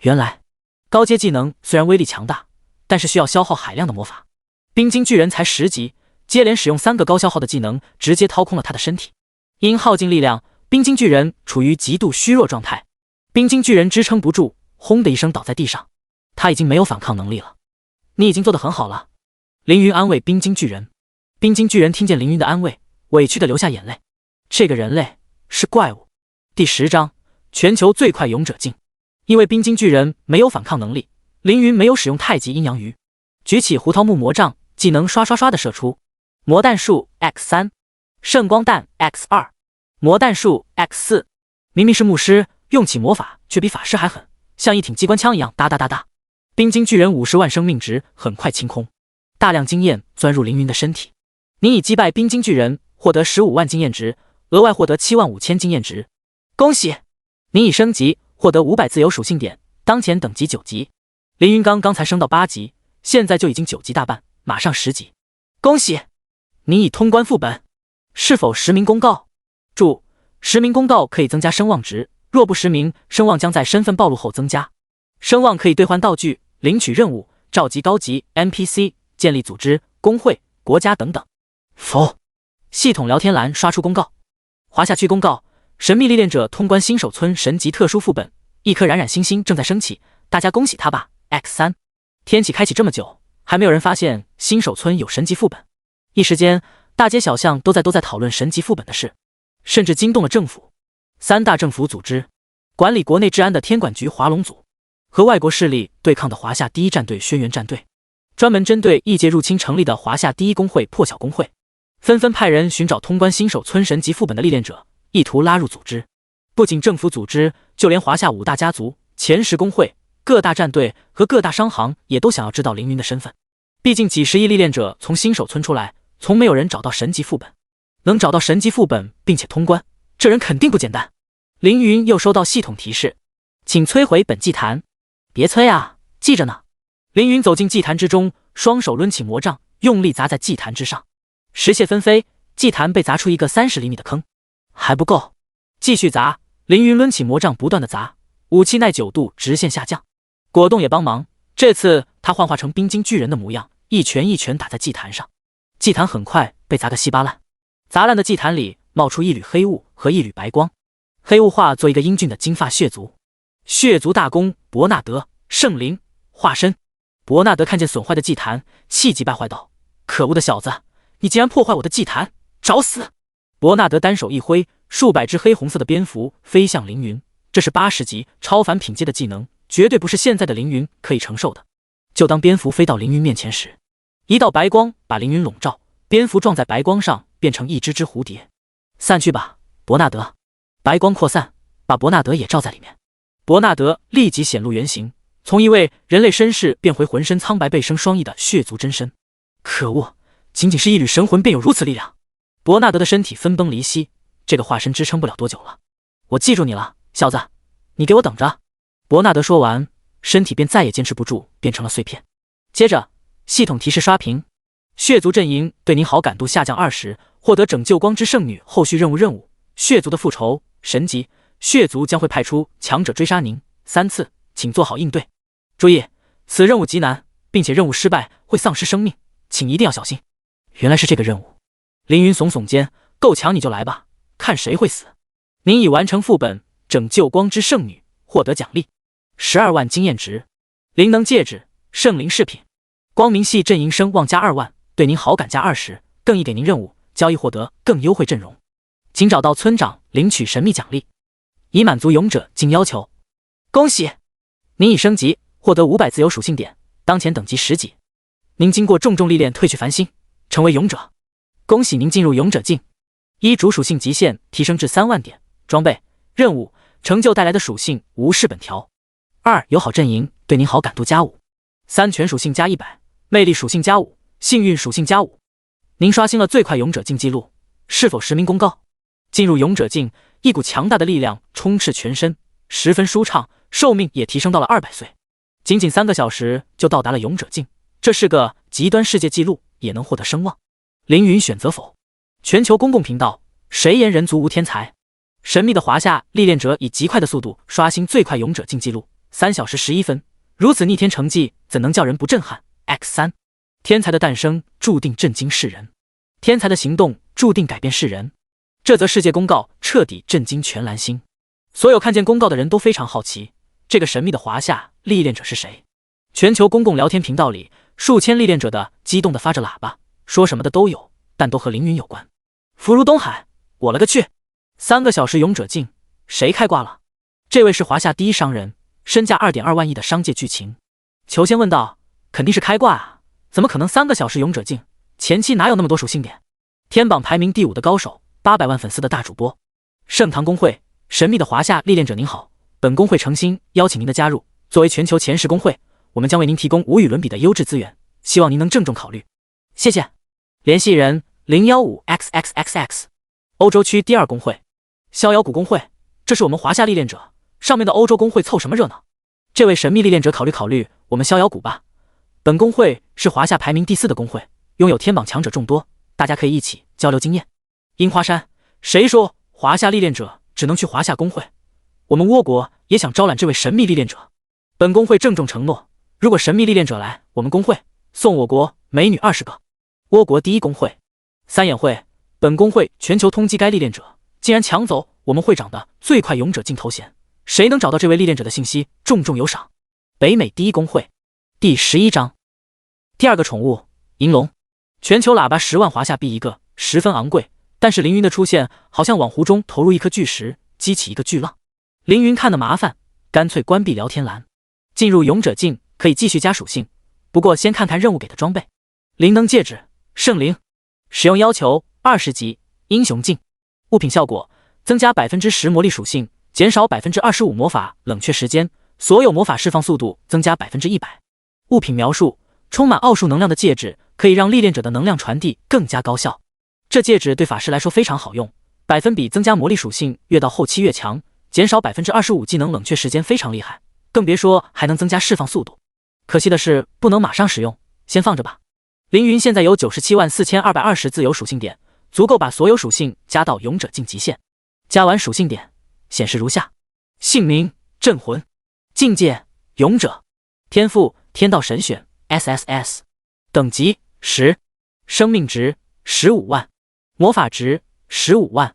原来高阶技能虽然威力强大，但是需要消耗海量的魔法。冰晶巨人才10级，接连使用3个高消耗的技能，直接掏空了他的身体。因耗尽力量，冰晶巨人处于极度虚弱状态。冰晶巨人支撑不住，轰的一声倒在地上。他已经没有反抗能力了。你已经做得很好了。凌云安慰冰晶巨人。冰晶巨人听见凌云的安慰，委屈的流下眼泪。这个人类是怪物。第10章全球最快勇者镜。因为冰晶巨人没有反抗能力，凌云没有使用太极阴阳鱼，举起胡桃木魔杖，技能刷刷刷的射出。魔弹术 X3， 圣光弹 X2， 魔弹术 X4。 明明是牧师，用起魔法却比法师还狠，像一挺机关枪一样哒哒哒哒。冰晶巨人50万生命值很快清空，大量经验钻入凌云的身体。你已击败冰晶巨人，获得15万经验值，额外获得75000经验值。恭喜！你已升级，获得500自由属性点，当前等级9级。凌云刚才升到8级，现在就已经9级大半，马上10级。恭喜！你已通关副本。是否实名公告？注：实名公告可以增加声望值，若不实名，声望将在身份暴露后增加。声望可以兑换道具、领取任务、召集高级 NPC、建立组织、工会、国家等等。否。系统聊天栏刷出公告。滑下去公告：神秘历练者通关新手村神级特殊副本，一颗冉冉星星正在升起，大家恭喜他吧。X3。天启开启这么久，还没有人发现新手村有神级副本。一时间，大街小巷都在讨论神级副本的事，甚至惊动了政府。3大政府组织：管理国内治安的天管局华龙组，和外国势力对抗的华夏第一战队轩辕战队，专门针对异界入侵成立的华夏第一工会破晓工会，纷纷派人寻找通关新手村神级副本的历练者，意图拉入组织。不仅政府组织，就连华夏5大家族、前10工会、各大战队和各大商行也都想要知道凌云的身份。毕竟几10亿历练者从新手村出来，从没有人找到神级副本。能找到神级副本并且通关，这人肯定不简单。凌云又收到系统提示，请摧毁本祭坛。别催啊，记着呢。凌云走进祭坛之中，双手抡起魔杖，用力砸在祭坛之上。石屑纷飞，祭坛被砸出一个30厘米的坑。还不够，继续砸。凌云抡起魔杖不断的砸，武器耐久度直线下降。果冻也帮忙，这次他幻化成冰晶巨人的模样，一拳一拳打在祭坛上。祭坛很快被砸个稀巴烂，砸烂的祭坛里冒出一缕黑雾和一缕白光，黑雾化作一个英俊的金发血族。血族大公伯纳德，圣灵化身。伯纳德看见损坏的祭坛，气急败坏道：可恶的小子，你竟然破坏我的祭坛，找死！伯纳德单手一挥，数百只黑红色的蝙蝠飞向凌云。这是80级超凡品阶的技能，绝对不是现在的凌云可以承受的。就当蝙蝠飞到凌云面前时，一道白光把凌云笼罩，蝙蝠撞在白光上，变成一只只蝴蝶。散去吧，伯纳德。白光扩散，把伯纳德也罩在里面。伯纳德立即显露原形，从一位人类绅士变回浑身苍白、背生双翼的血族真身。可恶，仅仅是一缕神魂便有如此力量！伯纳德的身体分崩离析，这个化身支撑不了多久了。我记住你了，小子，你给我等着！伯纳德说完，身体便再也坚持不住，变成了碎片。接着，系统提示刷屏：血族阵营对您好感度下降20，获得拯救光之圣女后续任务。血族的复仇神级，血族将会派出强者追杀您3次，请做好应对。注意，此任务极难，并且任务失败会丧失生命，请一定要小心。原来是这个任务。凌云耸耸肩，够强你就来吧，看谁会死。您已完成副本拯救光之圣女，获得奖励12万经验值、灵能戒指、圣灵饰品。光明系阵营声望加2万，对您好感加20，更易给您任务交易获得更优惠阵容。请找到村长领取神秘奖励，以满足勇者境要求。恭喜，您已升级，获得500自由属性点，当前等级10级。您经过重重历练褪去繁星，成为勇者。恭喜您进入勇者境，一主属性极限提升至3万点，装备、任务、成就带来的属性无视本条。2友好阵营对您好感度加5。3全属性加100，魅力属性加5，幸运属性加5。您刷新了最快勇者境记录，是否实名公告？进入勇者境，一股强大的力量充斥全身，十分舒畅，寿命也提升到了200岁。仅仅3个小时就到达了勇者境，这是个极端世界纪录，也能获得声望。凌云选择否。全球公共频道，谁言人族无天才？神秘的华夏历练者以极快的速度刷新最快勇者境纪录，3小时11分，如此逆天成绩怎能叫人不震撼 ？X3， 天才的诞生注定震惊世人，天才的行动注定改变世人。这则世界公告彻底震惊全蓝星，所有看见公告的人都非常好奇，这个神秘的华夏历练者是谁？全球公共聊天频道里，数千历练者的激动地发着喇叭，说什么的都有，但都和凌云有关。福如东海，我了个去！3个小时勇者境，谁开挂了？这位是华夏第一商人，身价2.2万亿的商界巨擎。裘仙问道：“肯定是开挂啊，怎么可能3个小时勇者境？前期哪有那么多属性点？”天榜排名第5的高手，800万粉丝的大主播，盛唐公会，神秘的华夏历练者您好，本公会诚心邀请您的加入，作为全球前10公会，我们将为您提供无与伦比的优质资源，希望您能郑重考虑，谢谢。联系人015XXXX， 欧洲区第2公会，逍遥谷公会，这是我们华夏历练者，上面的欧洲公会凑什么热闹？这位神秘历练者考虑我们逍遥谷吧。本公会是华夏排名第4的公会，拥有天榜强者众多，大家可以一起交流经验。樱花山，谁说华夏历练者只能去华夏公会？我们倭国也想招揽这位神秘历练者。本公会郑重承诺，如果神秘历练者来我们公会，送我国美女20个。倭国第1公会，三眼会，本公会全球通缉该历练者，竟然抢走我们会长的最快勇者境头衔，谁能找到这位历练者的信息，重重有赏。北美第1公会，第11章，第2个宠物银龙，全球喇叭10万华夏币一个，十分昂贵。但是凌云的出现好像往湖中投入一颗巨石，激起一个巨浪。凌云看得麻烦，干脆关闭聊天栏。进入勇者境可以继续加属性，不过先看看任务给的装备。灵能戒指，圣灵，使用要求20级，英雄境，物品效果增加 10% 魔力属性，减少 25% 魔法冷却时间，所有魔法释放速度增加 100%。物品描述：充满奥数能量的戒指，可以让历练者的能量传递更加高效。这戒指对法师来说非常好用，百分比增加魔力属性，越到后期越强，减少 25% 技能冷却时间非常厉害，更别说还能增加释放速度。可惜的是不能马上使用，先放着吧。凌云现在有974220自由属性点，足够把所有属性加到勇者境极限。加完属性点显示如下：姓名镇魂，境界勇者，天赋天道神选 SSS， 等级10，生命值15万，魔法值15万，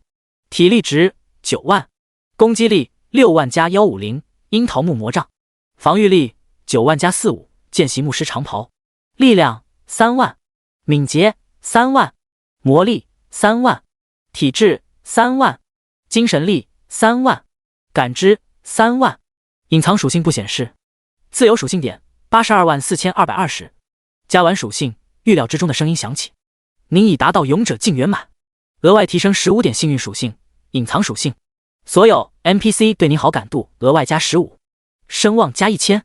体力值9万，攻击力6万加150，樱桃木魔杖，防御力9万加45，见习牧师长袍，力量3万，敏捷3万，魔力3万，体质3万，精神力3万，感知3万，隐藏属性不显示，自由属性点824220。加完属性，预料之中的声音响起：您已达到勇者境圆满，额外提升15点幸运属性，隐藏属性，所有 NPC 对您好感度额外加15，声望加1000，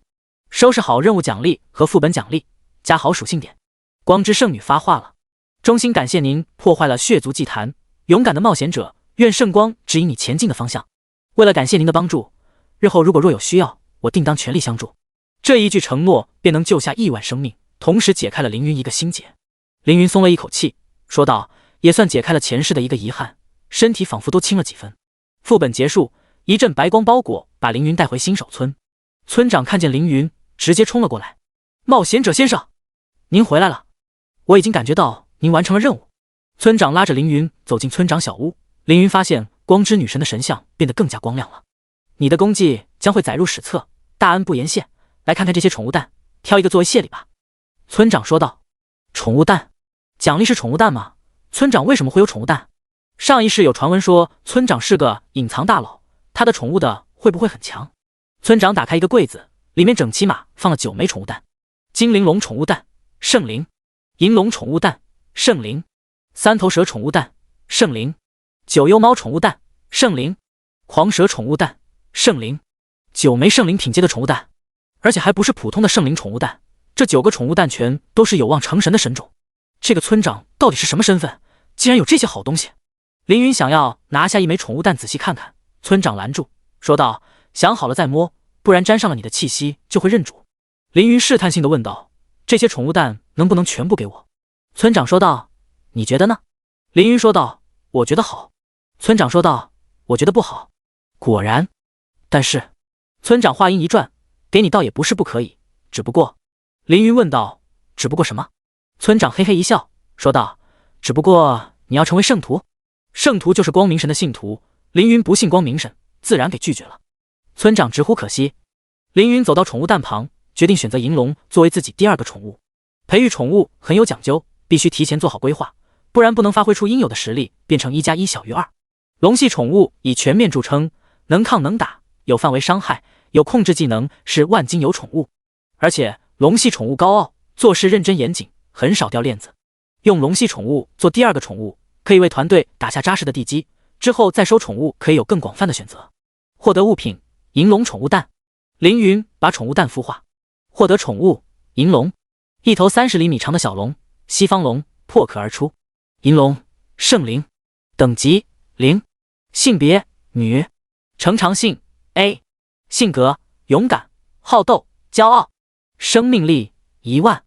收拾好任务奖励和副本奖励，加好属性点。光之圣女发话了，衷心感谢您破坏了血族祭坛，勇敢的冒险者，愿圣光指引你前进的方向。为了感谢您的帮助，日后如果若有需要，我定当全力相助。这一句承诺便能救下亿万生命，同时解开了凌云一个心结。凌云松了一口气，说道：“也算解开了前世的一个遗憾，身体仿佛都轻了几分。”副本结束，一阵白光包裹，把凌云带回新手村。村长看见凌云，直接冲了过来：“冒险者先生，您回来了！我已经感觉到您完成了任务。”村长拉着凌云走进村长小屋，凌云发现光之女神的神像变得更加光亮了。“你的功绩将会载入史册，大恩不言谢。来看看这些宠物蛋，挑一个作为谢礼吧。”村长说道。“宠物蛋？奖励是宠物蛋吗？村长为什么会有宠物蛋？上一世有传闻说村长是个隐藏大佬，他的宠物的会不会很强？”村长打开一个柜子，里面整齐码放了9枚宠物蛋：精灵龙宠物蛋，圣灵；银龙宠物蛋，圣灵；三头蛇宠物蛋，圣灵；九幽猫宠物蛋，圣灵；狂蛇宠物蛋，圣灵。9枚圣灵品阶的宠物蛋，而且还不是普通的圣灵宠物蛋，这9个宠物蛋全都是有望成神的神种。这个村长到底是什么身份？竟然有这些好东西！凌云想要拿下1枚宠物蛋仔细看看，村长拦住，说道：“想好了再摸，不然沾上了你的气息就会认主。”凌云试探性地问道：“这些宠物蛋能不能全部给我？”村长说道：“你觉得呢？”凌云说道：“我觉得好。”村长说道：“我觉得不好。”果然，但是村长话音一转：“给你倒也不是不可以，只不过……”凌云问道：“只不过什么？”村长嘿嘿一笑，说道：“只不过你要成为圣徒。圣徒就是光明神的信徒，凌云不信光明神，自然给拒绝了。”村长直呼可惜。凌云走到宠物蛋旁，决定选择银龙作为自己第2个宠物。培育宠物很有讲究，必须提前做好规划，不然不能发挥出应有的实力，变成1+1小于2。龙系宠物以全面著称，能抗能打，有范围伤害，有控制技能，是万金油宠物。而且龙系宠物高傲，做事认真严谨，很少掉链子。用龙系宠物做第2个宠物，可以为团队打下扎实的地基，之后再收宠物可以有更广泛的选择。获得物品：银龙宠物蛋。凌云把宠物蛋孵化，获得宠物：银龙，一头30厘米长的小龙，西方龙破壳而出。银龙，圣灵，等级0，性别女，成长性 A， 性格勇敢、好斗、骄傲，生命力10000，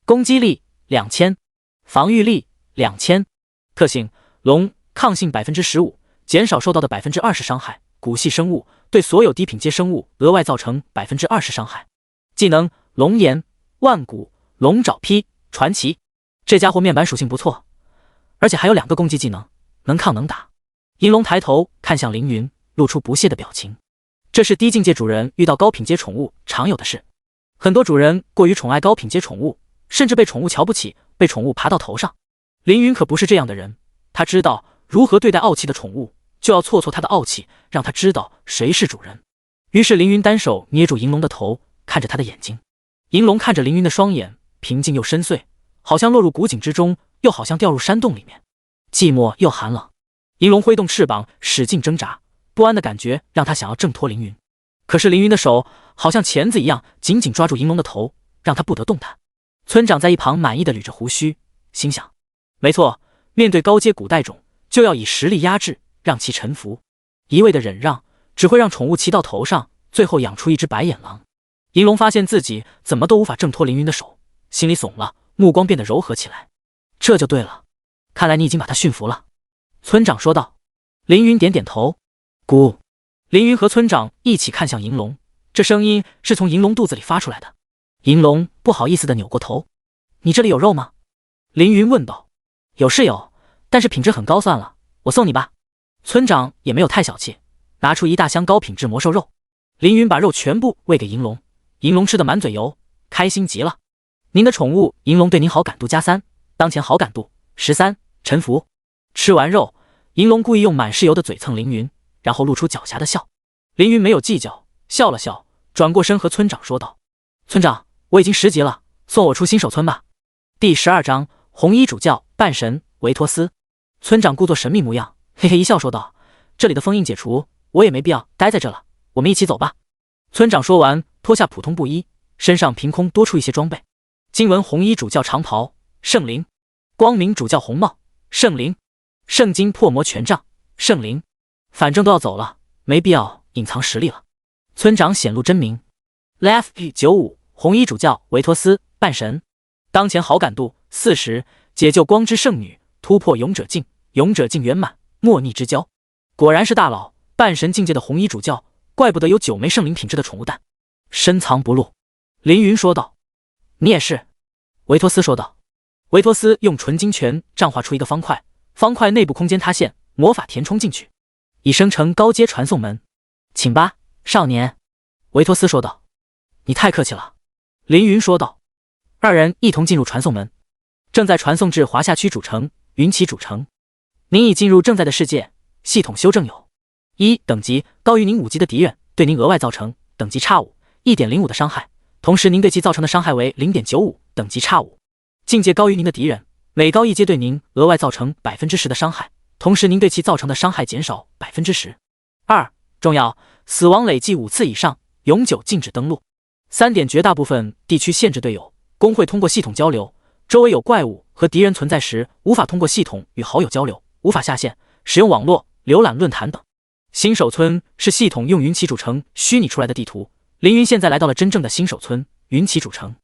攻击力2000，防御力2000。特性：龙，抗性 15%， 减少受到的 20% 伤害，骨系生物，对所有低品阶生物额外造成 20% 伤害。技能：龙炎、万骨、龙爪劈、传奇。这家伙面板属性不错，而且还有2个攻击技能，能抗能打。银龙抬头看向凌云，露出不屑的表情。这是低境界主人遇到高品阶宠物常有的事。很多主人过于宠爱高品阶宠物，甚至被宠物瞧不起，被宠物爬到头上。凌云可不是这样的人，他知道如何对待傲气的宠物，就要挫他的傲气，让他知道谁是主人。于是凌云单手捏住银龙的头，看着他的眼睛。银龙看着凌云的双眼，平静又深邃，好像落入古井之中，又好像掉入山洞里面，寂寞又寒冷。银龙挥动翅膀，使劲挣扎，不安的感觉让他想要挣脱凌云，可是凌云的手好像钳子一样紧紧抓住银龙的头，让他不得动弹。村长在一旁满意的捋着胡须，心想：没错，面对高阶古代种，就要以实力压制，让其臣服。一味的忍让，只会让宠物骑到头上，最后养出一只白眼狼。银龙发现自己怎么都无法挣脱凌云的手，心里怂了，目光变得柔和起来。这就对了，看来你已经把他驯服了。村长说道。凌云点点头。咕！凌云和村长一起看向银龙，这声音是从银龙肚子里发出来的。银龙不好意思地扭过头。你这里有肉吗？凌云问道。有是有，但是品质很高，算了，我送你吧。村长也没有太小气，拿出一大箱高品质魔兽肉。凌云把肉全部喂给银龙，银龙吃得满嘴油，开心极了。您的宠物银龙对您好感度加3，当前好感度13，臣服。吃完肉，银龙故意用满是油的嘴蹭凌云，然后露出狡黠的笑。凌云没有计较，笑了笑，转过身和村长说道：村长，我已经10级了，送我出新手村吧。第12章红衣主教半神维托斯。村长故作神秘模样，嘿嘿一笑说道：这里的封印解除，我也没必要待在这了，我们一起走吧。村长说完，脱下普通布衣，身上凭空多出一些装备。经文红衣主教长袍，圣灵；光明主教红帽，圣灵；圣经破魔权杖，圣灵。反正都要走了，没必要隐藏实力了。村长显露真名 ：LFP95，红衣主教维托斯，半神。当前好感度40，解救光之圣女，突破勇者境，勇者境圆满，莫逆之交。果然是大佬，半神境界的红衣主教，怪不得有9枚圣灵品质的宠物蛋，深藏不露。凌云说道：“你也是。”维托斯说道。维托斯用纯金拳杖画出一个方块，方块内部空间塌陷，魔法填充进去，已生成高阶传送门。请吧，少年。维托斯说道。你太客气了。凌云说道。二人一同进入传送门，正在传送至华夏区主城云起主城。您已进入正在的世界，系统修正有：1等级高于您5级的敌人对您额外造成等级差5 1.05 的伤害，同时您对其造成的伤害为 0.95 等级差5。境界高于您的敌人每高一阶对您额外造成 10% 的伤害，同时您对其造成的伤害减少 10%。2重要，死亡累计5次以上，永久禁止登录。3点绝大部分地区限制队友工会通过系统交流，周围有怪物和敌人存在时，无法通过系统与好友交流，无法下线，使用网络、浏览论坛等。新手村是系统用云起主城虚拟出来的地图，凌云现在来到了真正的新手村云起主城。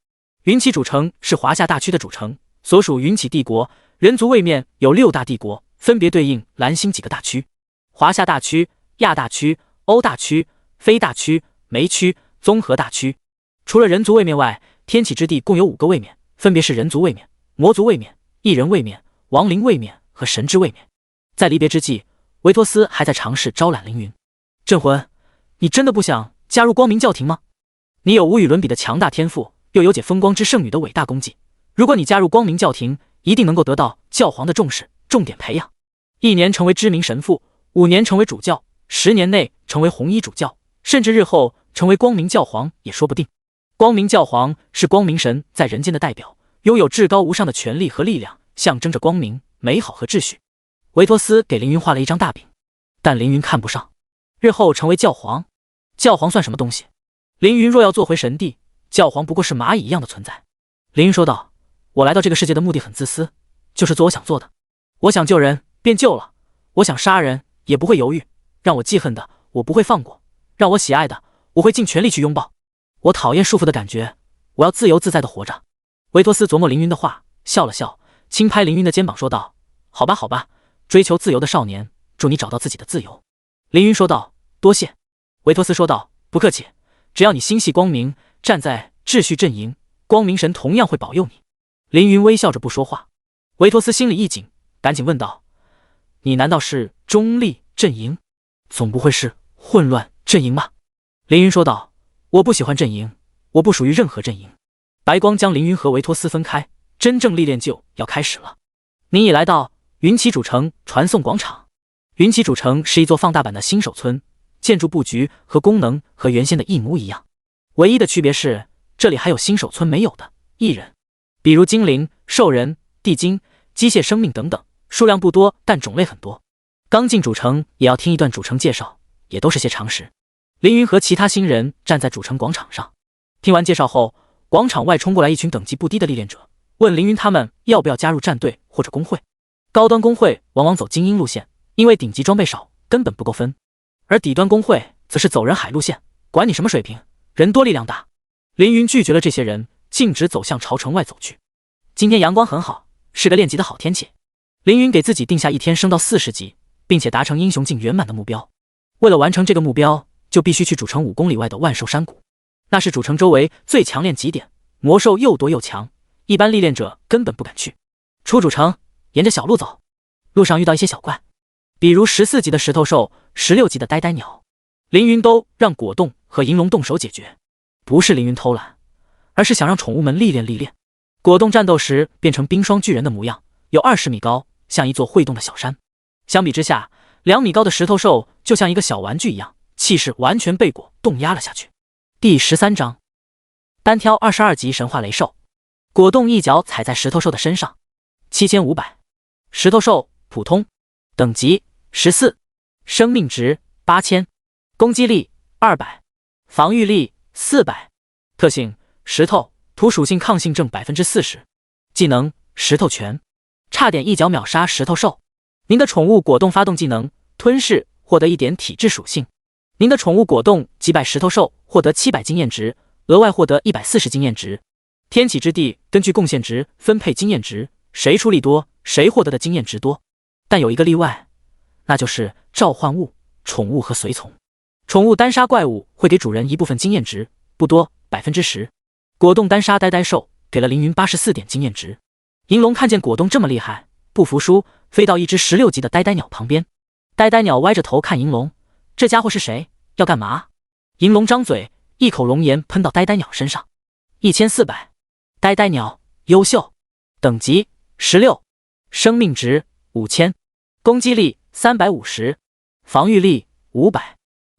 云起主城是华夏大区的主城，所属云起帝国，人族位面有6大帝国，分别对应蓝星几个大区：华夏大区、亚大区、欧大区、非大区、梅区、综合大区。除了人族位面外，天启之地共有5个位面，分别是人族位面、魔族位面、异人位面、亡灵位面和神之位面。在离别之际，维托斯还在尝试招揽凌云。镇魂，你真的不想加入光明教廷吗？你有无与伦比的强大天赋，又有解风光之圣女的伟大功绩，如果你加入光明教廷，一定能够得到教皇的重视，重点培养，1年成为知名神父，5年成为主教，10年内成为红衣主教，甚至日后成为光明教皇也说不定。光明教皇是光明神在人间的代表，拥有至高无上的权力和力量，象征着光明、美好和秩序。维托斯给凌云画了一张大饼，但凌云看不上。日后成为教皇，教皇算什么东西？凌云若要做回神帝，教皇不过是蚂蚁一样的存在。凌云说道：“我来到这个世界的目的很自私，就是做我想做的。我想救人便救了，我想杀人也不会犹豫，让我记恨的我不会放过，让我喜爱的我会尽全力去拥抱。我讨厌束缚的感觉，我要自由自在的活着。”维托斯琢磨凌云的话，笑了笑，轻拍凌云的肩膀说道：“好吧好吧，追求自由的少年，祝你找到自己的自由。”凌云说道：“多谢。”维托斯说道：“不客气，只要你心系光明，站在秩序阵营，光明神同样会保佑你。”凌云微笑着不说话。维托斯心里一紧，赶紧问道：“你难道是中立阵营？总不会是混乱阵营吧？”凌云说道：“我不喜欢阵营，我不属于任何阵营。”白光将凌云和维托斯分开，真正历练就要开始了。你已来到云起主城传送广场。云起主城是一座放大版的新手村，建筑布局和功能和原先的一模一样，唯一的区别是这里还有新手村没有的异人，比如精灵、兽人、地精、机械生命等等，数量不多，但种类很多。刚进主城也要听一段主城介绍，也都是些常识。凌云和其他新人站在主城广场上，听完介绍后，广场外冲过来一群等级不低的历练者，问凌云他们要不要加入战队或者工会。高端工会往往走精英路线，因为顶级装备少，根本不够分，而底端工会则是走人海路线，管你什么水平，人多力量大。凌云拒绝了这些人，径直走向朝城外走去。今天阳光很好，是个练级的好天气。凌云给自己定下1天升到40级，并且达成英雄境圆满的目标。为了完成这个目标，就必须去主城5公里外的万寿山谷，那是主城周围最强练级点，魔兽又多又强，一般历练者根本不敢去。出主城，沿着小路走，路上遇到一些小怪，比如14级的石头兽、16级的呆呆鸟，凌云都让果冻和银龙动手解决。不是凌云偷懒，而是想让宠物们历练历练。果冻战斗时变成冰霜巨人的模样，有20米高，像一座会动的小山。相比之下，2米高的石头兽就像一个小玩具一样，气势完全被果冻压了下去。第13章，单挑22级神话雷兽。果冻一脚踩在石头兽的身上，7500。石头兽普通，等级14。生命值8000，攻击力200，防御力400。特性：石头，土属性抗性症40%。技能：石头拳，差点一脚秒杀石头兽。您的宠物果冻发动技能吞噬，获得1点体质属性。您的宠物果冻击败石头兽，获得700经验值，额外获得140经验值。天启之地根据贡献值分配经验值，谁出力多，谁获得的经验值多。但有一个例外，那就是召唤物、宠物和随从。宠物单杀怪物会给主人一部分经验值，不多，10%。果冻单杀呆呆兽，给了凌云84点经验值。银龙看见果冻这么厉害，不服输，飞到一只16级的呆呆鸟旁边。呆呆鸟歪着头看银龙，这家伙是谁？要干嘛？银龙张嘴，一口龙炎喷到呆呆鸟身上。1400。呆呆鸟，优秀，等级16，生命值5000，攻击力350，防御力500。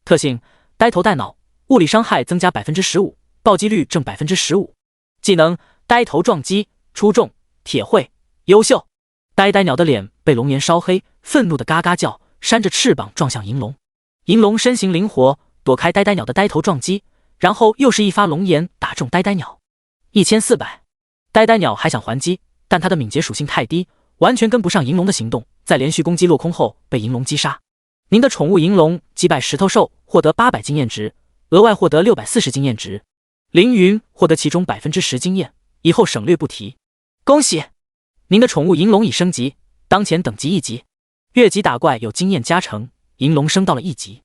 特性：呆头呆脑，物理伤害增加15%，暴击率正15%。技能：呆头撞击，出重，铁会，优秀。呆呆鸟的脸被龙炎烧黑，愤怒的嘎嘎叫，扇着翅膀撞向银龙。银龙身形灵活，躲开呆呆鸟的呆头撞击，然后又是一发龙炎打中呆呆鸟。1400。呆呆鸟还想还击，但它的敏捷属性太低，完全跟不上银龙的行动，在连续攻击落空后被银龙击杀。您的宠物银龙击败石头兽，获得800经验值，额外获得640经验值。凌云获得其中10%经验，以后省略不提。恭喜！您的宠物银龙已升级，当前等级1级，越级打怪有经验加成，银龙升到了1级。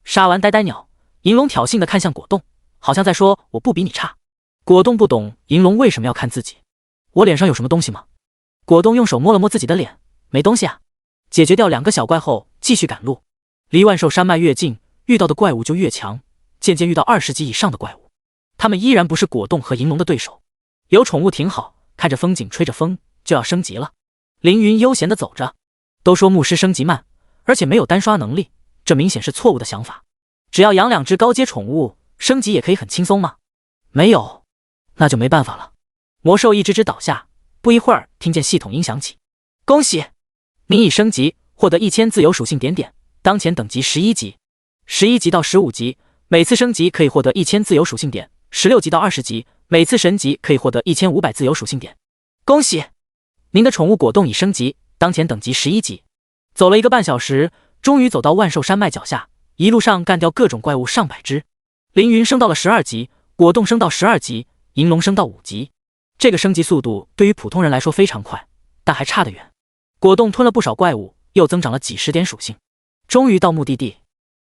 杀完呆呆鸟，银龙挑衅地看向果冻，好像在说我不比你差。果冻不懂银龙为什么要看自己，我脸上有什么东西吗？果冻用手摸了摸自己的脸，没东西啊。解决掉2个小怪后，继续赶路。离万寿山脉越近，遇到的怪物就越强，渐渐遇到20级以上的怪物，他们依然不是果冻和银龙的对手。有宠物挺好，看着风景吹着风，就要升级了。凌云悠闲地走着，都说牧师升级慢，而且没有单刷能力，这明显是错误的想法。只要养2只高阶宠物，升级也可以很轻松吗？没有，那就没办法了。魔兽一只只倒下，不一会儿听见系统音响起：恭喜，您已升级，获得1000自由属性点点，当前等级11级。11级到15级，每次升级可以获得1000自由属性点；16级到20级，每次神级可以获得1500自由属性点。恭喜，您的宠物果冻已升级，当前等级11级。走了1个半小时，终于走到万寿山脉脚下，一路上干掉各种怪物上百只。凌云升到了12级，果冻升到12级，银龙升到5级。这个升级速度对于普通人来说非常快，但还差得远。果冻吞了不少怪物，又增长了几十点属性。终于到目的地，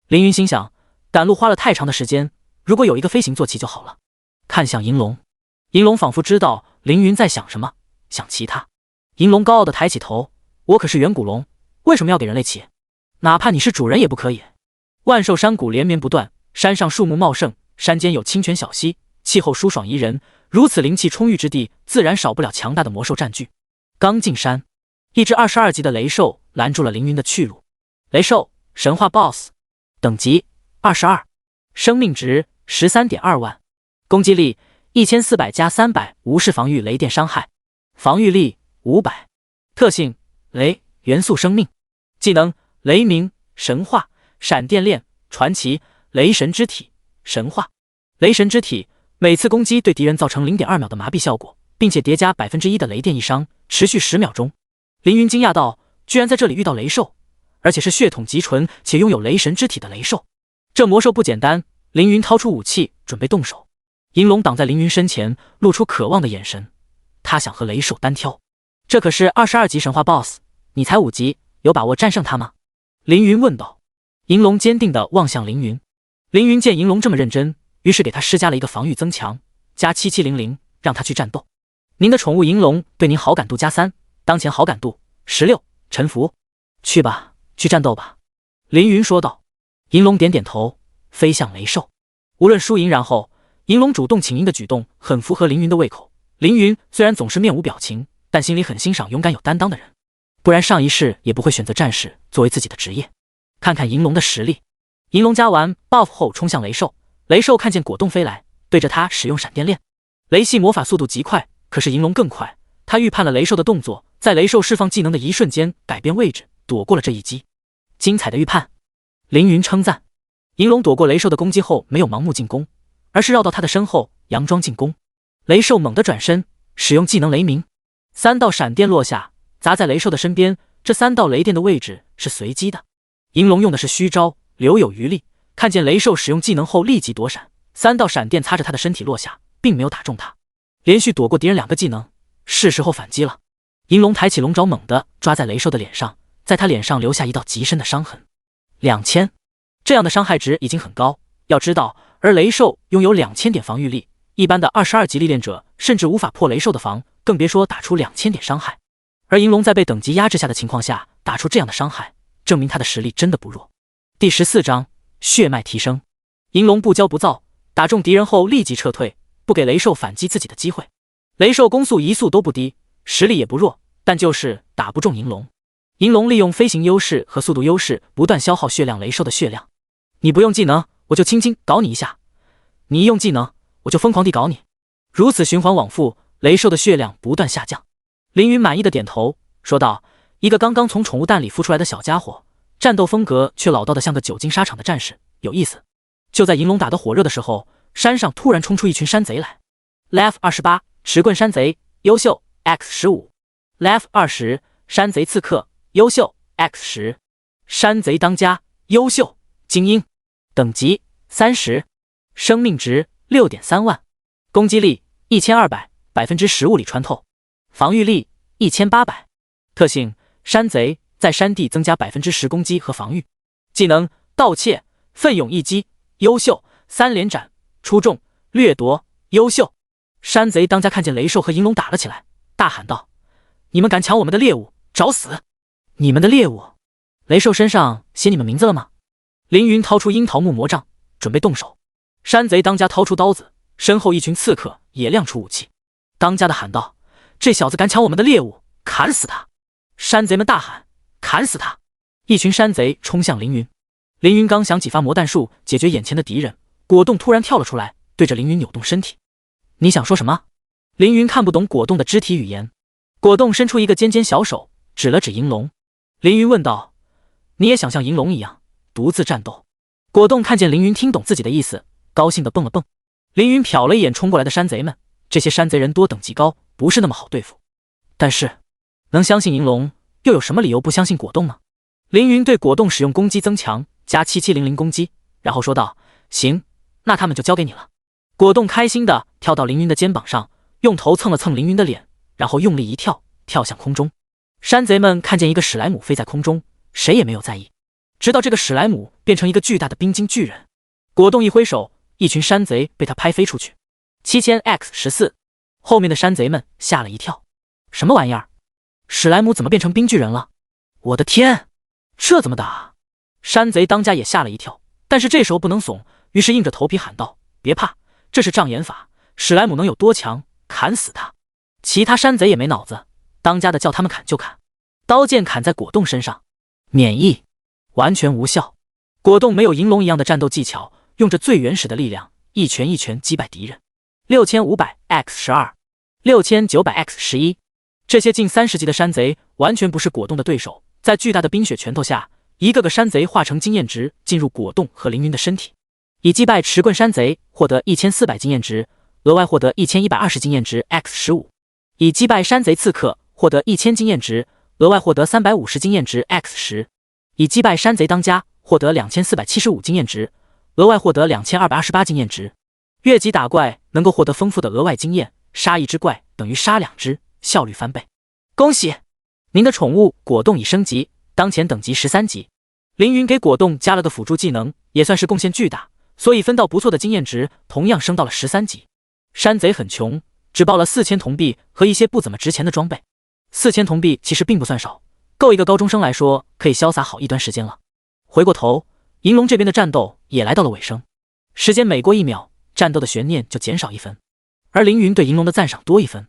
凌云心想，赶路花了太长的时间，如果有一个飞行坐骑就好了。看向银龙，银龙仿佛知道凌云在想什么，想骑他。银龙高傲地抬起头，我可是远古龙，为什么要给人类骑？哪怕你是主人也不可以。万寿山谷连绵不断，山上树木茂盛，山间有清泉小溪，气候舒爽宜人，如此灵气充裕之地，自然少不了强大的魔兽占据。刚进山，一只22级的雷兽拦住了凌云的去路。雷兽，神话 BOSS， 等级22，生命值 13.2万，攻击力1400加300，无视防御雷电伤害，防御力500。特性：雷，元素生命。技能：雷鸣、神话、闪电链、传奇、雷神之体、神话。雷神之体，每次攻击对敌人造成 0.2 秒的麻痹效果，并且叠加 1% 的雷电易伤，持续10秒钟。凌云惊讶道，居然在这里遇到雷兽，而且是血统极纯且拥有雷神之体的雷兽，这魔兽不简单。凌云掏出武器准备动手，银龙挡在凌云身前，露出渴望的眼神，他想和雷兽单挑。这可是22级神话 BOSS， 你才5级，有把握战胜他吗？凌云问道。银龙坚定地望向凌云，凌云见银龙这么认真，于是给他施加了一个防御增强，加7700，让他去战斗。您的宠物银龙对您好感度加3，当前好感度16，臣服。去吧，去战斗吧。凌云说道。银龙点点头，飞向雷兽。无论输赢，然后银龙主动请缨的举动很符合凌云的胃口。凌云虽然总是面无表情，但心里很欣赏勇敢有担当的人，不然上一世也不会选择战士作为自己的职业。看看银龙的实力。银龙加完 buff 后冲向雷兽，雷兽看见果冻飞来，对着他使用闪电链。雷系魔法速度极快，可是银龙更快，他预判了雷兽的动作，在雷兽释放技能的一瞬间改变位置，躲过了这一击。精彩的预判。凌云称赞。银龙躲过雷兽的攻击后，没有盲目进攻，而是绕到他的身后，佯装进攻。雷兽猛地转身，使用技能雷鸣，3道闪电落下，砸在雷兽的身边。这3道雷电的位置是随机的。银龙用的是虚招，留有余力，看见雷兽使用技能后立即躲闪，3道闪电擦着他的身体落下，并没有打中他，连续躲过敌人2个技能，是时候反击了。银龙抬起龙爪，猛地抓在雷兽的脸上，在他脸上留下一道极深的伤痕。2000，这样的伤害值已经很高。要知道，而雷兽拥有2000点防御力，一般的22级历练者甚至无法破雷兽的防，更别说打出2000点伤害。而银龙在被等级压制下的情况下打出这样的伤害，证明他的实力真的不弱。第14章血脉提升。银龙不骄不躁，打中敌人后立即撤退，不给雷兽反击自己的机会。雷兽攻速移速都不低，实力也不弱，但就是打不中银龙。银龙利用飞行优势和速度优势不断消耗血量雷兽的血量。你不用技能，我就轻轻搞你一下；你一用技能，我就疯狂地搞你。如此循环往复，雷兽的血量不断下降。凌云满意的点头说道：一个刚刚从宠物蛋里孵出来的小家伙，战斗风格却老道的像个久经沙场的战士，有意思。就在银龙打得火热的时候，山上突然冲出一群山贼来。Lev 28持棍山贼，优秀 X15。Lev 20山贼刺客，优秀 X10。山贼当家，优秀精英。等级30。生命值 6.3 万。攻击力1200， 15%里穿透。防御力1800。特性：山贼，在山地增加 10% 攻击和防御。技能：盗窃、奋勇一击，优秀；3连斩、出众、掠夺，优秀。山贼当家看见雷兽和银龙打了起来，大喊道：你们敢抢我们的猎物，找死！你们的猎物？雷兽身上写你们名字了吗？凌云掏出樱桃木魔杖，准备动手。山贼当家掏出刀子，身后一群刺客也亮出武器。当家的喊道：这小子敢抢我们的猎物，砍死他！山贼们大喊：砍死他！一群山贼冲向凌云。凌云刚想几发魔弹术解决眼前的敌人，果冻突然跳了出来，对着凌云扭动身体。你想说什么？凌云看不懂果冻的肢体语言。果冻伸出一个尖尖小手，指了指银龙。凌云问道：你也想像银龙一样独自战斗？果冻看见凌云听懂自己的意思，高兴地蹦了蹦。凌云瞟了一眼冲过来的山贼们，这些山贼人多等级高，不是那么好对付。但是能相信银龙，又有什么理由不相信果冻呢？凌云对果冻使用攻击增强加7700攻击，然后说道：行，那他们就交给你了。果冻开心地跳到凌云的肩膀上，用头蹭了蹭凌云的脸，然后用力一跳，跳向空中。山贼们看见一个史莱姆飞在空中，谁也没有在意，直到这个史莱姆变成一个巨大的冰晶巨人。果冻一挥手，一群山贼被他拍飞出去。7000X14，后面的山贼们吓了一跳，什么玩意儿？史莱姆怎么变成冰巨人了？我的天，这怎么打？山贼当家也吓了一跳，但是这时候不能怂，于是硬着头皮喊道：别怕，这是障眼法，史莱姆能有多强，砍死他！其他山贼也没脑子，当家的叫他们砍就砍，刀剑砍在果冻身上，免疫，完全无效。果冻没有银龙一样的战斗技巧，用着最原始的力量，一拳一拳击败敌人。6500X12， 6900X11，这些近30级的山贼完全不是果冻的对手，在巨大的冰雪拳头下，一个个山贼化成经验值进入果冻和凌云的身体。以击败持棍山贼获得1400经验值，额外获得1120经验值 X15。以击败山贼刺客获得1000经验值，额外获得350经验值 X10。以击败山贼当家获得2475经验值，额外获得2228经验值。越级打怪能够获得丰富的额外经验，杀一只怪等于杀2只，效率翻倍。恭喜您的宠物果冻已升级，当前等级13级。凌云给果冻加了个辅助技能，也算是贡献巨大，所以分到不错的经验值，同样升到了13级。山贼很穷，只报了4000铜币和一些不怎么值钱的装备。4000铜币其实并不算少，够一个高中生来说可以潇洒好一段时间了。回过头，银龙这边的战斗也来到了尾声，时间每过1秒，战斗的悬念就减少1分，而凌云对银龙的赞赏多1分。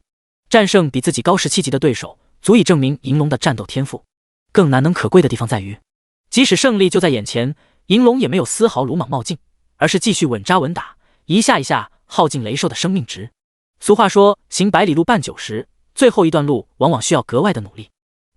战胜比自己高17级的对手，足以证明银龙的战斗天赋。更难能可贵的地方在于，即使胜利就在眼前，银龙也没有丝毫鲁莽冒进，而是继续稳扎稳打，一下一下耗尽雷兽的生命值。俗话说，行100里路半90，最后一段路往往需要格外的努力。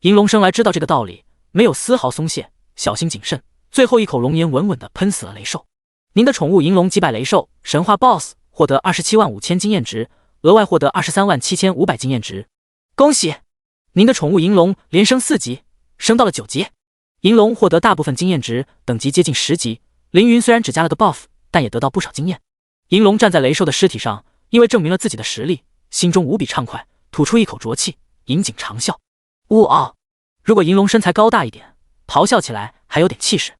银龙生来知道这个道理，没有丝毫松懈，小心谨慎，最后一口龙炎稳稳地喷死了雷兽。您的宠物银龙击败雷兽，神话 BOSS， 获得275000经验值，额外获得237500经验值。恭喜！您的宠物银龙连升4级，升到了9级。银龙获得大部分经验值，等级接近10级。凌云虽然只加了个 buff， 但也得到不少经验。银龙站在雷兽的尸体上，因为证明了自己的实力，心中无比畅快，吐出一口浊气，引颈长啸。如果银龙身材高大一点，咆哮起来还有点气势。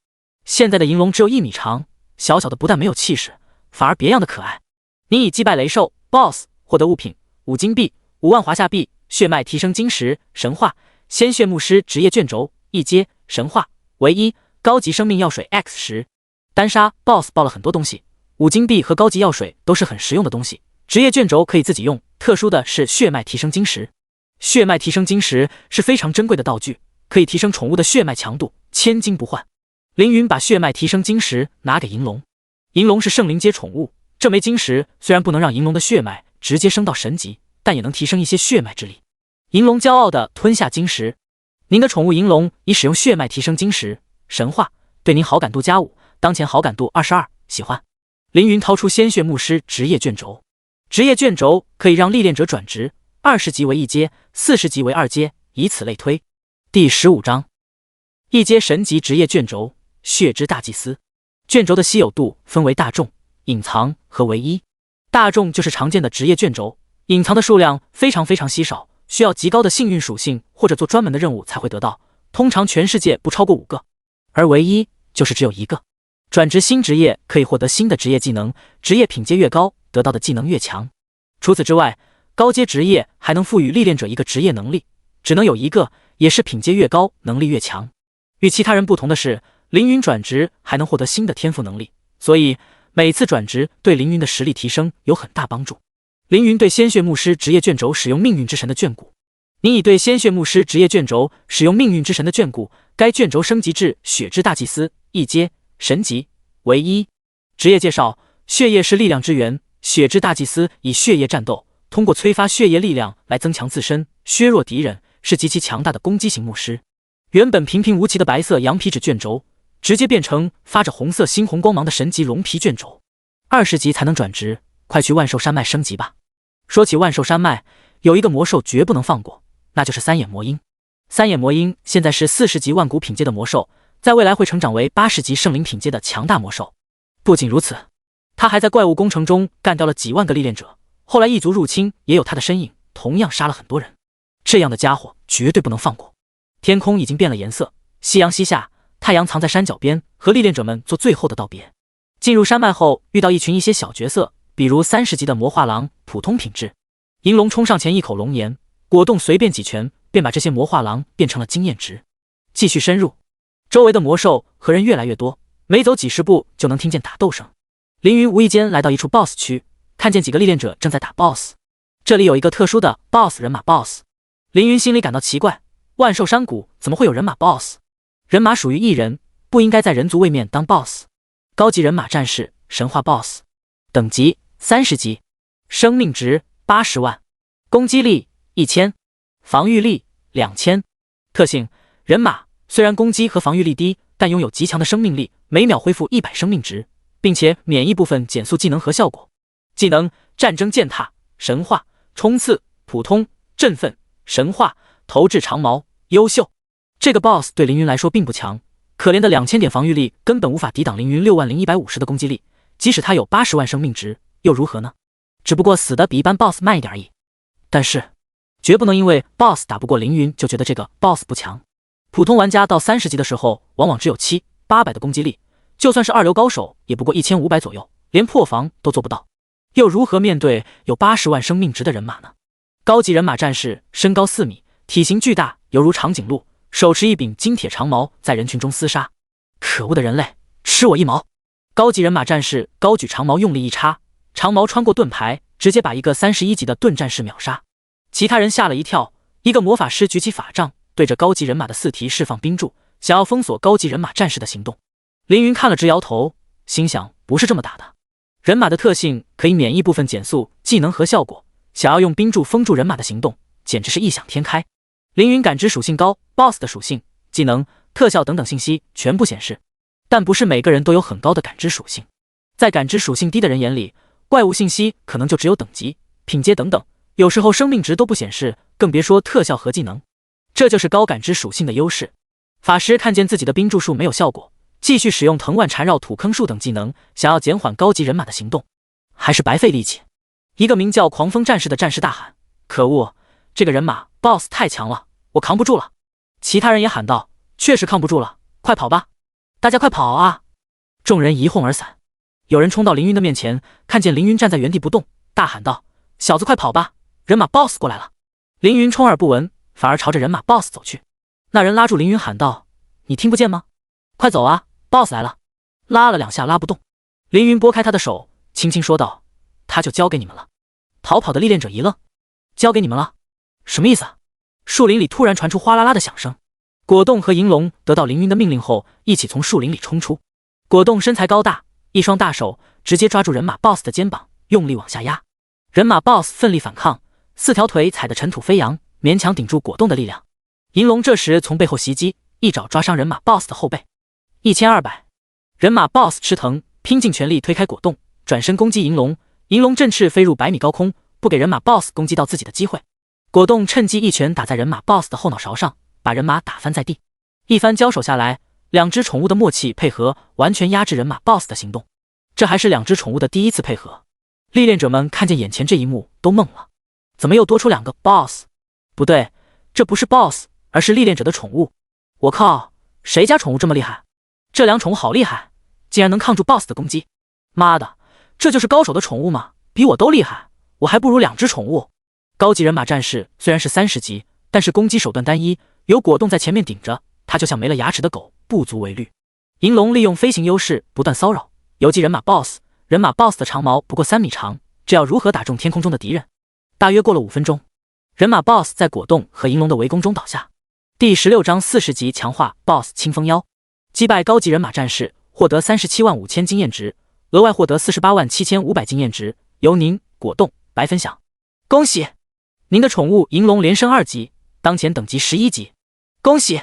现在的银龙只有1米长，小小的不但没有气势，反而别样的可爱。您已击败雷兽 BOSS， 获得物品5金币、5万华夏币、血脉提升晶石、神话、鲜血牧师职业卷轴、一阶神话唯一高级生命药水 X10。单杀 BOSS 爆了很多东西，5金币和高级药水都是很实用的东西。职业卷轴可以自己用，特殊的是血脉提升晶石。血脉提升晶石是非常珍贵的道具，可以提升宠物的血脉强度，千金不换。凌云把血脉提升晶石拿给银龙，银龙是圣灵阶宠物，这枚晶石虽然不能让银龙的血脉直接升到神级，但也能提升一些血脉之力。银龙骄傲地吞下晶石。您的宠物银龙已使用血脉提升晶石，神话对您好感度+5，当前好感度22，喜欢。凌云掏出鲜血牧师职业卷轴，职业卷轴可以让历练者转职，20级为1阶，40级为2阶，以此类推。第15章1阶神级职业卷轴，血之大祭司。卷轴的稀有度分为大众、隐藏和唯一。大众就是常见的职业卷轴，隐藏的数量非常稀少，需要极高的幸运属性或者做专门的任务才会得到，通常全世界不超过5个。而唯一就是只有1个。转职新职业可以获得新的职业技能，职业品阶越高，得到的技能越强。除此之外，高阶职业还能赋予历练者一个职业能力，只能有1个，也是品阶越高，能力越强。与其他人不同的是，凌云转职还能获得新的天赋能力，所以每次转职对凌云的实力提升有很大帮助。凌云对鲜血牧师职业卷轴使用命运之神的眷顾。你已对鲜血牧师职业卷轴使用命运之神的眷顾，该卷轴升级至血之大祭司1阶神级唯一。职业介绍：血液是力量之源，血之大祭司以血液战斗，通过催发血液力量来增强自身，削弱敌人，是极其强大的攻击型牧师。原本平平无奇的白色羊皮纸卷轴，直接变成发着红色猩红光芒的神级龙皮卷轴。20级才能转职，快去万兽山脉升级吧。说起万兽山脉，有一个魔兽绝不能放过，那就是三眼魔鹰。三眼魔鹰现在是40级万古品阶的魔兽，在未来会成长为80级圣灵品阶的强大魔兽。不仅如此，他还在怪物工程中干掉了几万个历练者，后来异族入侵也有他的身影，同样杀了很多人。这样的家伙绝对不能放过。天空已经变了颜色，夕阳西下，太阳藏在山脚边，和历练者们做最后的道别。进入山脉后，遇到一些小角色，比如30级的魔化狼，普通品质。银龙冲上前一口龙炎，果冻随便几拳便把这些魔化狼变成了经验值。继续深入，周围的魔兽和人越来越多，每走几十步就能听见打斗声。凌云无意间来到一处 BOSS 区，看见几个历练者正在打 BOSS。这里有一个特殊的 BOSS 人马 BOSS。凌云心里感到奇怪，万兽山谷怎么会有人马 BOSS？ 人马属于异人，不应该在人族位面当 BOSS。高级人马战士，神话 BOSS， 等级30级，生命值80万，攻击力1000，防御力2000。特性：人马虽然攻击和防御力低，但拥有极强的生命力，每秒恢复100生命值，并且免疫部分减速技能和效果。技能：战争践踏，神话，冲刺，普通，振奋，神话，投掷长矛，优秀。这个 BOSS 对凌云来说并不强，可怜的2000点防御力根本无法抵挡凌云60150的攻击力，即使他有80万生命值，又如何呢？只不过死的比一般 BOSS 慢一点而已。但是绝不能因为 BOSS 打不过凌云就觉得这个 BOSS 不强。普通玩家到30级的时候，往往只有700-800的攻击力，就算是二流高手也不过1500左右，连破防都做不到，又如何面对有80万生命值的人马呢？高级人马战士，身高4米，体型巨大，犹如长颈鹿，手持一柄金铁长矛，在人群中厮杀。可恶的人类，吃我一毛！高级人马战士高举长矛，用力一插，长矛穿过盾牌，直接把一个31级的盾战士秒杀。其他人吓了一跳，一个魔法师举起法杖，对着高级人马的4蹄释放冰柱，想要封锁高级人马战士的行动。凌云看了直摇头，心想不是这么打的。人马的特性可以免疫部分减速技能和效果，想要用冰柱封住人马的行动，简直是异想天开。凌云感知属性高 ，BOSS 的属性、技能、特效等等信息全部显示，但不是每个人都有很高的感知属性。在感知属性低的人眼里，怪物信息可能就只有等级、品阶等等，有时候生命值都不显示，更别说特效和技能。这就是高感知属性的优势。法师看见自己的冰柱术没有效果，继续使用藤蔓缠绕土坑术等技能，想要减缓高级人马的行动，还是白费力气。一个名叫狂风战士的战士大喊：可恶，这个人马 BOSS 太强了，我扛不住了。其他人也喊道：确实扛不住了，快跑吧，大家快跑啊！众人一哄而散。有人冲到凌云的面前，看见凌云站在原地不动，大喊道：小子快跑吧，人马 BOSS 过来了。凌云充耳不闻，反而朝着人马 BOSS 走去。那人拉住凌云喊道：你听不见吗？快走啊， BOSS 来了。拉了2下拉不动。凌云拨开他的手，轻轻说道：他就交给你们了。逃跑的历练者一愣：交给你们了？什么意思啊？树林里突然传出哗啦啦的响声。果冻和银龙得到凌云的命令后，一起从树林里冲出。果冻身材高大，一双大手直接抓住人马 BOSS 的肩膀，用力往下压。人马 BOSS 奋力反抗，4条腿踩得尘土飞扬，勉强顶住果冻的力量。银龙这时从背后袭击，一爪抓伤人马 BOSS 的后背。1200，人马 BOSS 吃疼，拼尽全力推开果冻，转身攻击银龙。银龙振翅飞入100米高空，不给人马 BOSS 攻击到自己的机会。果冻趁机一拳打在人马 BOSS 的后脑勺上，把人马打翻在地。一番交手下来，2只宠物的默契配合完全压制人马 BOSS 的行动。这还是2只宠物的第一次配合。历练者们看见眼前这一幕都懵了，怎么又多出2个 BOSS？ 不对，这不是 BOSS， 而是历练者的宠物。我靠，谁家宠物这么厉害？这2宠物好厉害，竟然能抗住 BOSS 的攻击。妈的，这就是高手的宠物吗？比我都厉害，我还不如2只宠物。高级人马战士虽然是30级，但是攻击手段单一，有果冻在前面顶着，他就像没了牙齿的狗，不足为虑。银龙利用飞行优势不断骚扰，游击人马 BOSS。人马 BOSS 的长矛不过3米长，这要如何打中天空中的敌人？大约过了5分钟，人马 BOSS 在果冻和银龙的围攻中倒下。第16章40级强化 BOSS 清风妖，击败高级人马战士，获得375000经验值，额外获得487500经验值，由您果冻白分享。恭喜！您的宠物银龙连升2级，当前等级11级。恭喜！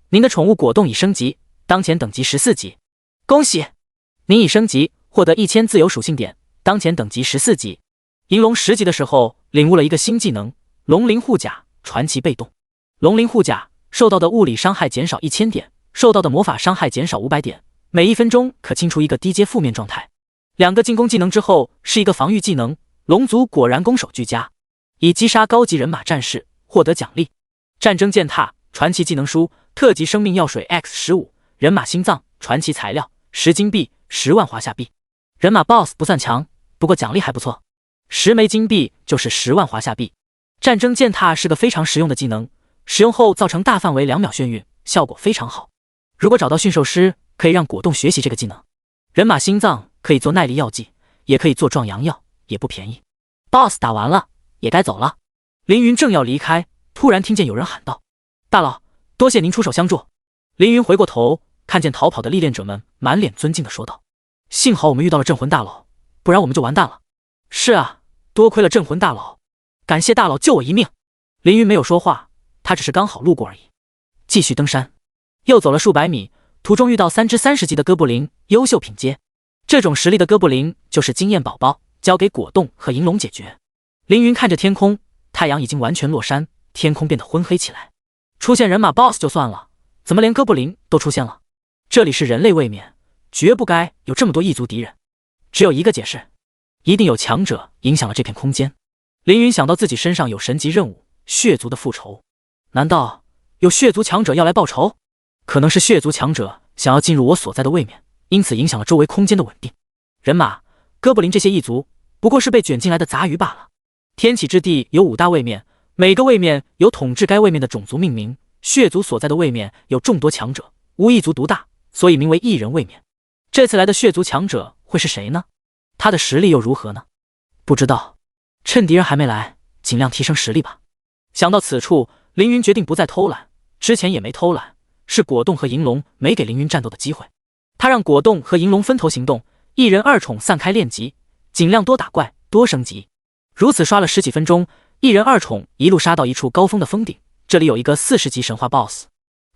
您的宠物果冻已升级，当前等级14级。恭喜！您已升级，获得1000自由属性点，当前等级14级。银龙10级的时候领悟了一个新技能龙鳞护甲传奇被动。龙鳞护甲受到的物理伤害减少1000点，受到的魔法伤害减少500点，每1分钟可清除一个低阶负面状态。2个进攻技能之后是一个防御技能，龙族果然攻守俱佳。以击杀高级人马战士，获得奖励：战争践踏传奇技能书，特级生命药水 X15， 人马心脏传奇材料10金币，10万华夏币。人马 BOSS 不算强，不过奖励还不错，10枚金币就是10万华夏币。战争践踏是个非常实用的技能，使用后造成大范围2秒眩晕，效果非常好。如果找到驯兽师，可以让果冻学习这个技能。人马心脏可以做耐力药剂，也可以做壮阳药，也不便宜。BOSS 打完了，也该走了。凌云正要离开，突然听见有人喊道：大佬，多谢您出手相助。凌云回过头，看见逃跑的历练者们，满脸尊敬地说道：幸好我们遇到了镇魂大佬，不然我们就完蛋了。是啊，多亏了镇魂大佬，感谢大佬救我一命。凌云没有说话，他只是刚好路过而已。继续登山，又走了数百米，途中遇到3只30级的哥布林，优秀品阶。这种实力的哥布林就是经验宝宝，交给果冻和银龙解决。凌云看着天空，太阳已经完全落山，天空变得昏黑起来。出现人马 BOSS 就算了，怎么连哥布林都出现了？这里是人类位面，绝不该有这么多异族敌人。只有一个解释，一定有强者影响了这片空间。凌云想到自己身上有神级任务，血族的复仇。难道有血族强者要来报仇？可能是血族强者想要进入我所在的位面，因此影响了周围空间的稳定。人马、哥布林这些异族不过是被卷进来的杂鱼罢了。天启之地有5大位面，每个位面有统治该位面的种族命名。血族所在的位面有众多强者，无一族独大，所以名为异人位面。这次来的血族强者会是谁呢？他的实力又如何呢？不知道，趁敌人还没来，尽量提升实力吧。想到此处，凌云决定不再偷懒，之前也没偷懒，是果冻和银龙没给凌云战斗的机会。他让果冻和银龙分头行动，一人2宠散开练级，尽量多打怪，多升级。如此刷了10几分钟，一人2宠一路杀到一处高峰的峰顶，这里有一个40级神话 BOSS，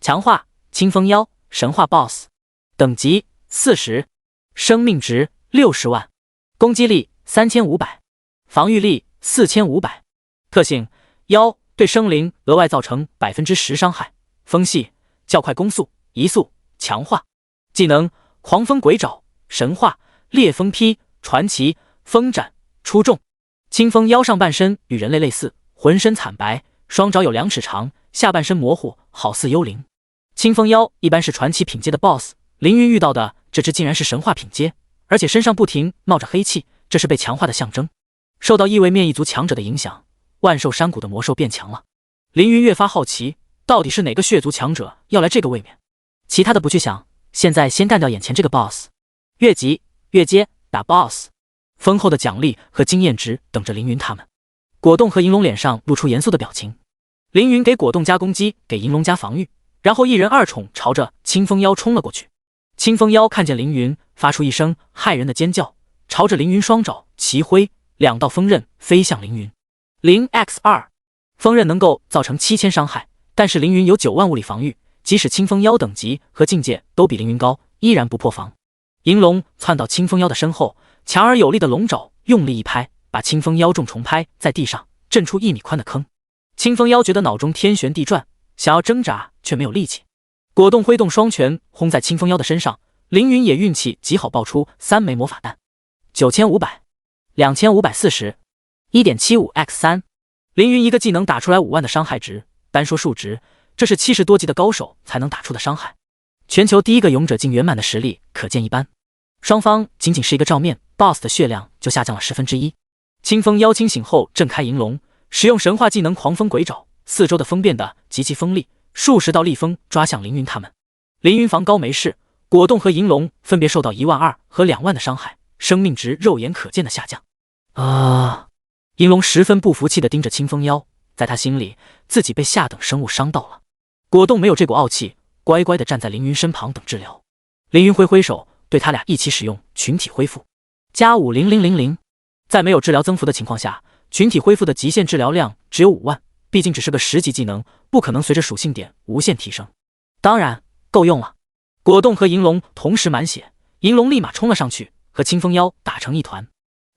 强化清风妖神话 BOSS， 等级40，生命值60万，攻击力3500，防御力4500。特性：妖，对生灵额外造成10%伤害，风系，较快攻速，移速，强化。技能：狂风鬼爪、神话、烈风劈、传奇、风斩、出众。清风妖上半身与人类类似，浑身惨白，双爪有2尺长，下半身模糊，好似幽灵。清风妖一般是传奇品阶的 BOSS， 凌云遇到的这只竟然是神话品阶，而且身上不停冒着黑气，这是被强化的象征。受到异位面一族强者的影响，万兽山谷的魔兽变强了。凌云越发好奇，到底是哪个血族强者要来这个位面？其他的不去想，现在先干掉眼前这个 BOSS。越级越阶打 BOSS， 丰厚的奖励和经验值等着凌云他们。果冻和银龙脸上露出严肃的表情。凌云给果冻加攻击，给银龙加防御，然后一人二宠朝着清风妖冲了过去。清风妖看见凌云，发出一声骇人的尖叫，朝着凌云双爪齐挥，2道锋刃飞向凌云。0x2， 锋刃能够造成7000伤害，但是凌云有9万物理防御，即使清风妖等级和境界都比凌云高，依然不破防。银龙窜到清风妖的身后，强而有力的龙爪用力一拍，把清风妖重重拍在地上，震出1米宽的坑。清风妖觉得脑中天旋地转，想要挣扎却没有力气。果冻挥动双拳轰在清风妖的身上，凌云也运气极好，爆出3枚魔法弹。9500、2540、1.75x3， 凌云一个技能打出来5万的伤害值，单说数值，这是70多级的高手才能打出的伤害。全球第一个勇者境圆满的实力可见一斑。双方仅仅是一个照面 ，BOSS 的血量就下降了1/10。清风妖清醒后震开银龙，使用神话技能狂风鬼爪，四周的风变得极其锋利，数十道厉风抓向凌云他们。凌云防高没事，果冻和银龙分别受到1万2和2万的伤害，生命值肉眼可见的下降。银龙十分不服气地盯着清风妖，在他心里，自己被下等生物伤到了。果冻没有这股傲气，乖乖地站在凌云身旁等治疗。凌云挥挥手，对他俩一起使用群体恢复，加50000。在没有治疗增幅的情况下，群体恢复的极限治疗量只有5万，毕竟只是个10级技能，不可能随着属性点无限提升。当然，够用了。果冻和银龙同时满血，银龙立马冲了上去，和清风妖打成一团。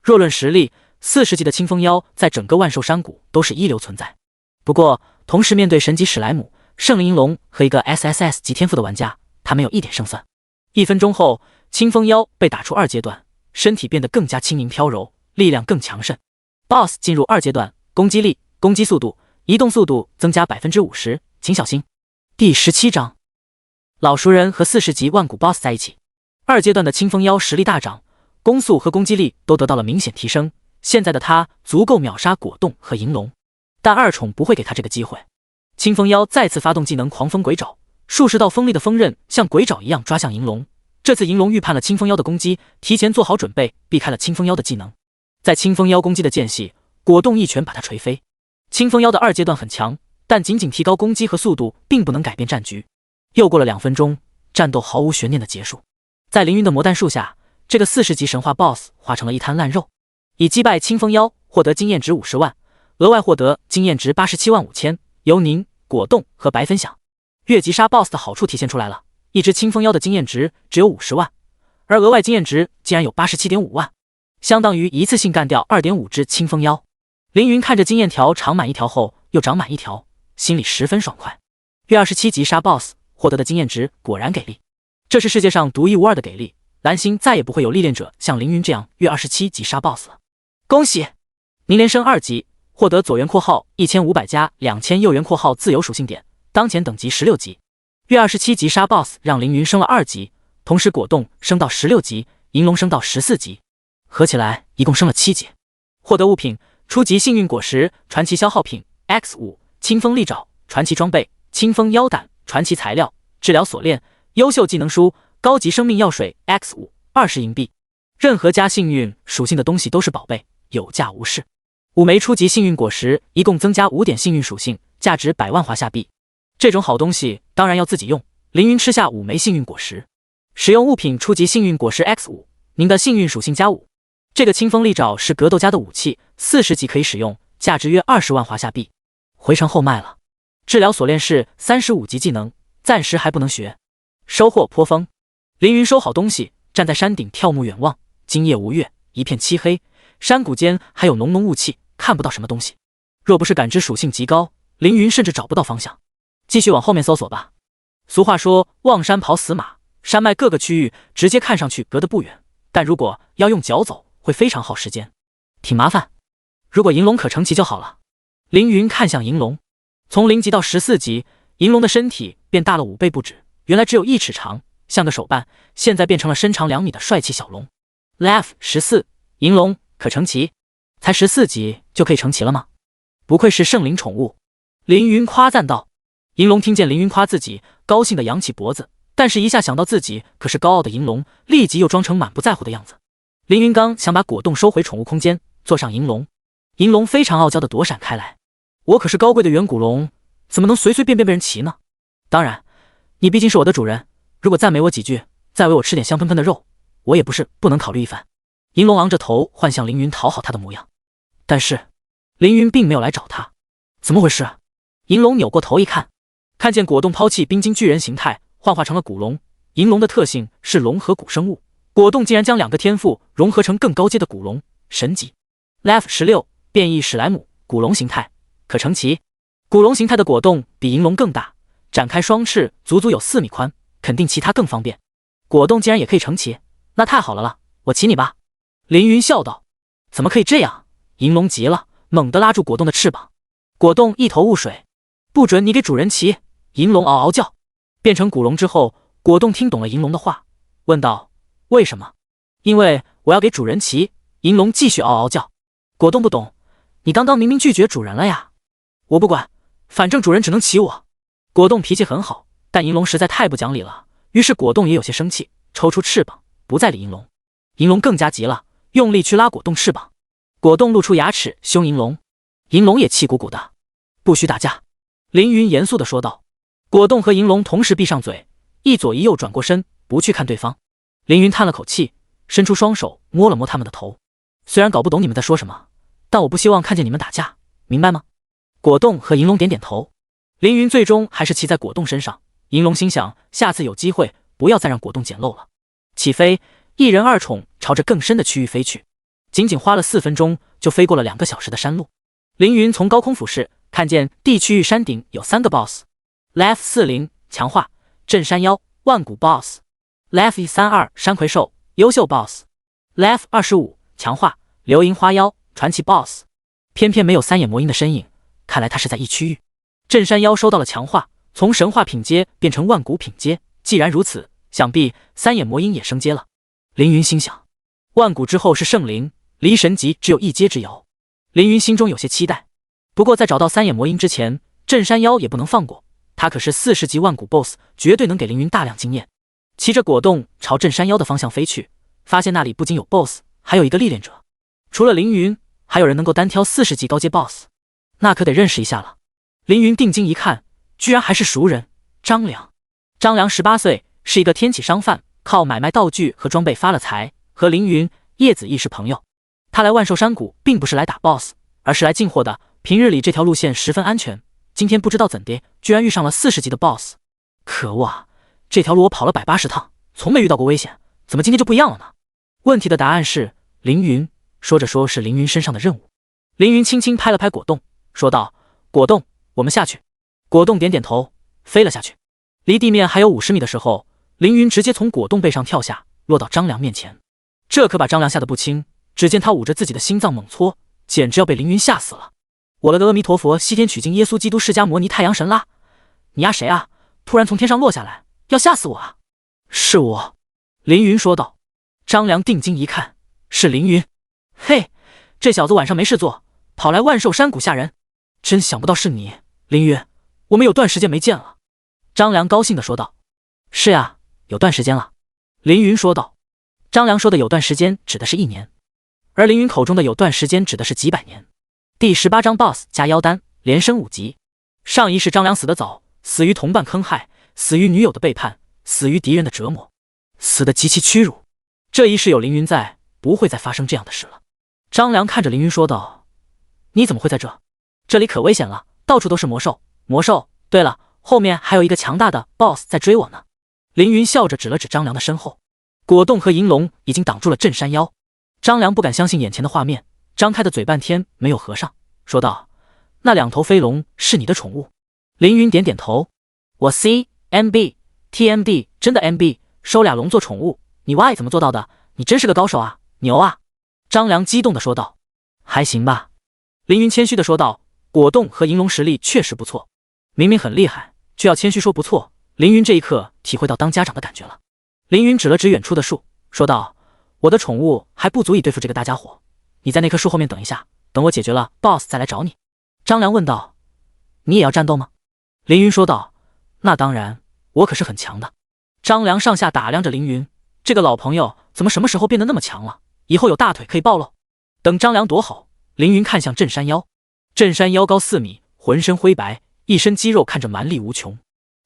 若论实力，40级的清风妖在整个万兽山谷都是一流存在。不过，同时面对神级史莱姆、圣灵银龙和一个 SSS 级天赋的玩家，他没有一点胜算。1分钟后，清风妖被打出2阶段，身体变得更加轻盈飘柔，力量更强盛。BOSS 进入2阶段，攻击力、攻击速度、移动速度增加50%，请小心。第17章，老熟人和40级万古 BOSS 在一起。2阶段的清风妖实力大涨，攻速和攻击力都得到了明显提升，现在的他足够秒杀果冻和银龙，但二宠不会给他这个机会。清风妖再次发动技能狂风鬼爪，数十道锋利的锋刃像鬼爪一样抓向银龙。这次银龙预判了清风妖的攻击，提前做好准备，避开了清风妖的技能。在清风妖攻击的间隙，果冻一拳把他锤飞。清风妖的2阶段很强，但仅仅提高攻击和速度并不能改变战局。又过了2分钟，战斗毫无悬念的结束。在凌云的魔弹术下，这个40级神话 BOSS 化成了一滩烂肉。以击败清风妖获得经验值50万，额外获得经验值87万5千，由您、果冻和白分享。越级杀 BOSS 的好处体现出来了，一只清风妖的经验值只有50万，而额外经验值竟然有87.5万，相当于一次性干掉2.5只清风妖。凌云看着经验条长满1条后又长满1条，心里十分爽快。越27级杀 BOSS 获得的经验值果然给力，这是世界上独一无二的给力，蓝星再也不会有历练者像凌云这样越27级杀 BOSS 了。恭喜您连升2级，获得左元括号1500加2000右元括号自由属性点，当前等级16级。越27级杀 BOSS 让凌云升了2级，同时果冻升到16级，银龙升到14级，合起来一共升了7级。获得物品：初级幸运果实、传奇消耗品 X5、清风利爪、传奇装备、清风腰胆、传奇材料、治疗锁链、优秀技能书、高级生命药水 X5 20银币。任何加幸运属性的东西都是宝贝，有价无市。5枚初级幸运果实一共增加5点幸运属性，价值100万华夏币。这种好东西当然要自己用。凌云吃下5枚幸运果实，使用物品初级幸运果实 X5， 您的幸运属性加5。这个清风利爪是格斗家的武器，40级可以使用，价值约20万华夏币。回城后卖了。治疗锁链是35级技能，暂时还不能学。收获颇丰。凌云收好东西，站在山顶眺目远望，今夜无月，一片漆黑，山谷间还有浓浓雾气，看不到什么东西。若不是感知属性极高，凌云甚至找不到方向。继续往后面搜索吧。俗话说望山跑死马，山脉各个区域直接看上去隔得不远，但如果要用脚走，会非常耗时间，挺麻烦。如果银龙可成奇就好了。凌云看向银龙，从0级到14级，银龙的身体变大了5倍不止，原来只有1尺长，像个手办，现在变成了身长2米的帅气小龙。Level14，银龙可成奇，才14级就可以成奇了吗？不愧是圣灵宠物，凌云夸赞道。银龙听见凌云夸自己，高兴地扬起脖子，但是一下想到自己可是高傲的银龙，立即又装成满不在乎的样子。凌云刚想把果冻收回宠物空间，坐上银龙，银龙非常傲娇地躲闪开来。我可是高贵的远古龙，怎么能随随便便被人骑呢？当然，你毕竟是我的主人，如果赞美我几句，再喂我吃点香喷喷的肉，我也不是不能考虑一番。银龙昂着头幻向凌云讨好他的模样，但是凌云并没有来找他，怎么回事？银龙扭过头一看，看见果冻抛弃冰晶巨人形态，幻化成了古龙。银龙的特性是龙和古生物，果冻竟然将2个天赋融合成更高阶的古龙，神级。Level16，变异史莱姆，古龙形态，可成奇。古龙形态的果冻比银龙更大，展开双翅足足有4米宽，肯定骑它更方便。果冻竟然也可以成奇，那太好了，我骑你吧。凌云笑道。怎么可以这样？银龙急了，猛地拉住果冻的翅膀。果冻一头雾水，不准你给主人骑！银龙嗷嗷叫。变成古龙之后，果冻听懂了银龙的话，问道：为什么？因为我要给主人骑。银龙继续嗷嗷叫。果冻不懂，你刚刚明明拒绝主人了呀。我不管，反正主人只能骑我。果冻脾气很好，但银龙实在太不讲理了，于是果冻也有些生气，抽出翅膀不再理银龙。银龙更加急了，用力去拉果冻翅膀，果冻露出牙齿凶银龙。银龙也气鼓鼓的。不许打架，凌云严肃地说道。果冻和银龙同时闭上嘴，一左一右转过身，不去看对方。凌云叹了口气，伸出双手摸了摸他们的头。虽然搞不懂你们在说什么，但我不希望看见你们打架，明白吗？果冻和银龙点点头。凌云最终还是骑在果冻身上。银龙心想，下次有机会不要再让果冻捡漏了。起飞，一人二宠朝着更深的区域飞去，仅仅花了4分钟就飞过了2个小时的山路。凌云从高空俯视，看见地区域山顶有3个 BOSS。Level40 强化镇山妖万古 BOSS。Level132 山葵兽优秀 BOSS。Level25 强化流萤花妖传奇 BOSS。偏偏没有3眼魔鹰的身影，看来他是在异区域。镇山妖收到了强化，从神话品阶变成万古品阶，既然如此，想必3眼魔鹰也升阶了。凌云心想，万古之后是圣灵，离神级只有1阶之遥。凌云心中有些期待，不过在找到3眼魔鹰之前，镇山妖也不能放过，他可是40级万古 BOSS， 绝对能给凌云大量经验。骑着果冻朝镇山妖的方向飞去，发现那里不仅有 BOSS， 还有一个历练者。除了凌云，还有人能够单挑40级高阶 BOSS， 那可得认识一下了。凌云定睛一看，居然还是熟人张良。张良18岁，是一个天启商贩，靠买卖道具和装备发了财，和凌云、叶子义是朋友。他来万寿山谷并不是来打 BOSS， 而是来进货的。平日里这条路线十分安全，今天不知道怎的，居然遇上了40级的 BOSS。 可恶啊，这条路我跑了180趟，从没遇到过危险，怎么今天就不一样了呢？问题的答案是凌云。说着说是凌云身上的任务。凌云轻轻拍了拍果冻，说道：果冻，我们下去。果冻点点头，飞了下去。离地面还有50米的时候，凌云直接从果冻背上跳下，落到张良面前。这可把张良吓得不轻，只见他捂着自己的心脏猛搓，简直要被凌云吓死了。我了个阿弥陀佛，西天取经耶稣基督释迦摩尼太阳神啦！你丫谁啊？突然从天上落下来，要吓死我啊！是我，凌云说道。张良定睛一看，是凌云。嘿，这小子晚上没事做，跑来万寿山谷吓人，真想不到是你，凌云，我们有段时间没见了。张良高兴地说道。是呀，有段时间了，凌云说道。张良说的有段时间指的是1年，而凌云口中的有段时间指的是几百年。第18章 BOSS 加妖丹，连升5级。上一世张良死得早，死于同伴坑害，死于女友的背叛，死于敌人的折磨，死得极其屈辱。这一世有凌云在，不会再发生这样的事了。张良看着凌云说道：你怎么会在这？这里可危险了，到处都是魔兽。魔兽，对了，后面还有一个强大的 BOSS 在追我呢。凌云笑着指了指张良的身后，果冻和银龙已经挡住了镇山妖。张良不敢相信眼前的画面，张开的嘴半天没有合上，说道：“那2头飞龙是你的宠物？”凌云点点头：“我 CMB TMD 真的 MB 收俩龙做宠物，你 Y 怎么做到的？你真是个高手啊，牛啊！”张良激动地说道：“还行吧。”凌云谦虚地说道：“果冻和银龙实力确实不错。”明明很厉害，却要谦虚说不错。凌云这一刻体会到当家长的感觉了。凌云指了指远处的树，说道：“我的宠物还不足以对付这个大家伙，你在那棵树后面等一下，等我解决了 BOSS 再来找你。”张良问道：“你也要战斗吗？”凌云说道：“那当然，我可是很强的。”张良上下打量着凌云，这个老朋友怎么什么时候变得那么强了？以后有大腿可以抱喽。等张良躲好，凌云看向镇山妖。镇山妖高4米，浑身灰白，一身肌肉看着蛮力无穷。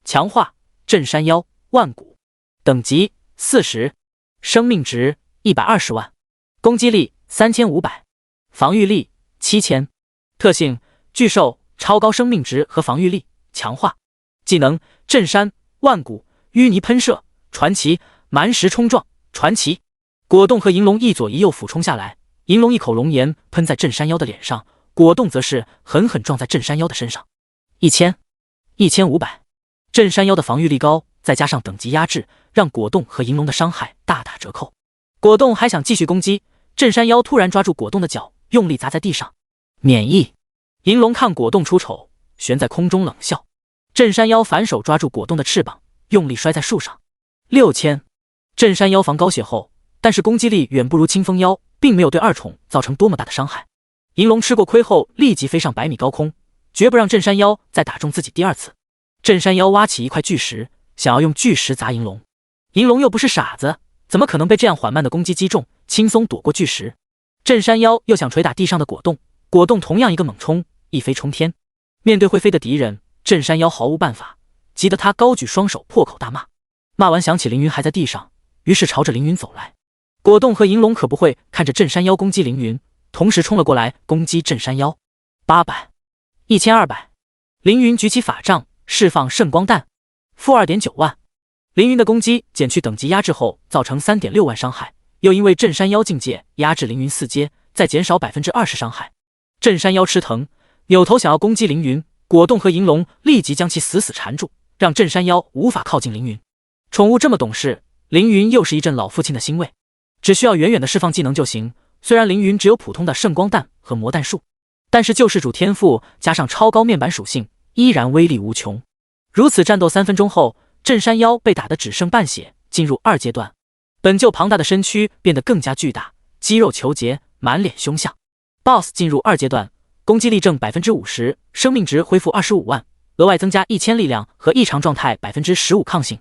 强化镇山妖万骨，等级40，生命值120万，攻击力3500，防御力7000。特性巨兽，超高生命值和防御力。强化技能镇山万骨，淤泥喷射，传奇蛮石冲撞，传奇。果冻和银龙一左一右俯冲下来，银龙一口龙炎喷在镇山妖的脸上，果冻则是狠狠撞在镇山妖的身上。1000、1500。镇山妖的防御力高，再加上等级压制，让果冻和银龙的伤害大打折扣。果冻还想继续攻击，镇山妖突然抓住果冻的脚，用力砸在地上。免疫。银龙看果冻出丑，悬在空中冷笑。镇山妖反手抓住果冻的翅膀，用力摔在树上。6000。镇山妖防高血厚，但是攻击力远不如清风妖，并没有对二宠造成多么大的伤害。银龙吃过亏后立即飞上100米高空，绝不让镇山妖再打中自己第2次。镇山妖挖起一块巨石，想要用巨石砸银龙。银龙又不是傻子，怎么可能被这样缓慢的攻击击中，轻松躲过巨石。镇山妖又想捶打地上的果冻，果冻同样一个猛冲，一飞冲天。面对会飞的敌人，镇山妖毫无办法，急得他高举双手破口大骂。骂完想起凌云还在地上，于是朝着凌云走来。果冻和银龙可不会看着镇山妖攻击凌云，同时冲了过来攻击镇山妖。800、1200。凌云举起法杖，释放圣光弹，负2.9万。凌云的攻击减去等级压制后，造成3.6万伤害，又因为镇山妖境界压制凌云4阶，再减少20%伤害。镇山妖吃疼，扭头想要攻击凌云，果冻和银龙立即将其死死缠住，让镇山妖无法靠近凌云。宠物这么懂事，凌云又是一阵老父亲的欣慰，只需要远远的释放技能就行。虽然凌云只有普通的圣光弹和魔弹术，但是救世主天赋加上超高面板属性，依然威力无穷。如此战斗3分钟后，镇山妖被打得只剩半血，进入2阶段。本就庞大的身躯变得更加巨大，肌肉虬结，满脸凶相。BOSS 进入2阶段，攻击力正 50%， 生命值恢复25万，额外增加1000力量和异常状态 15% 抗性。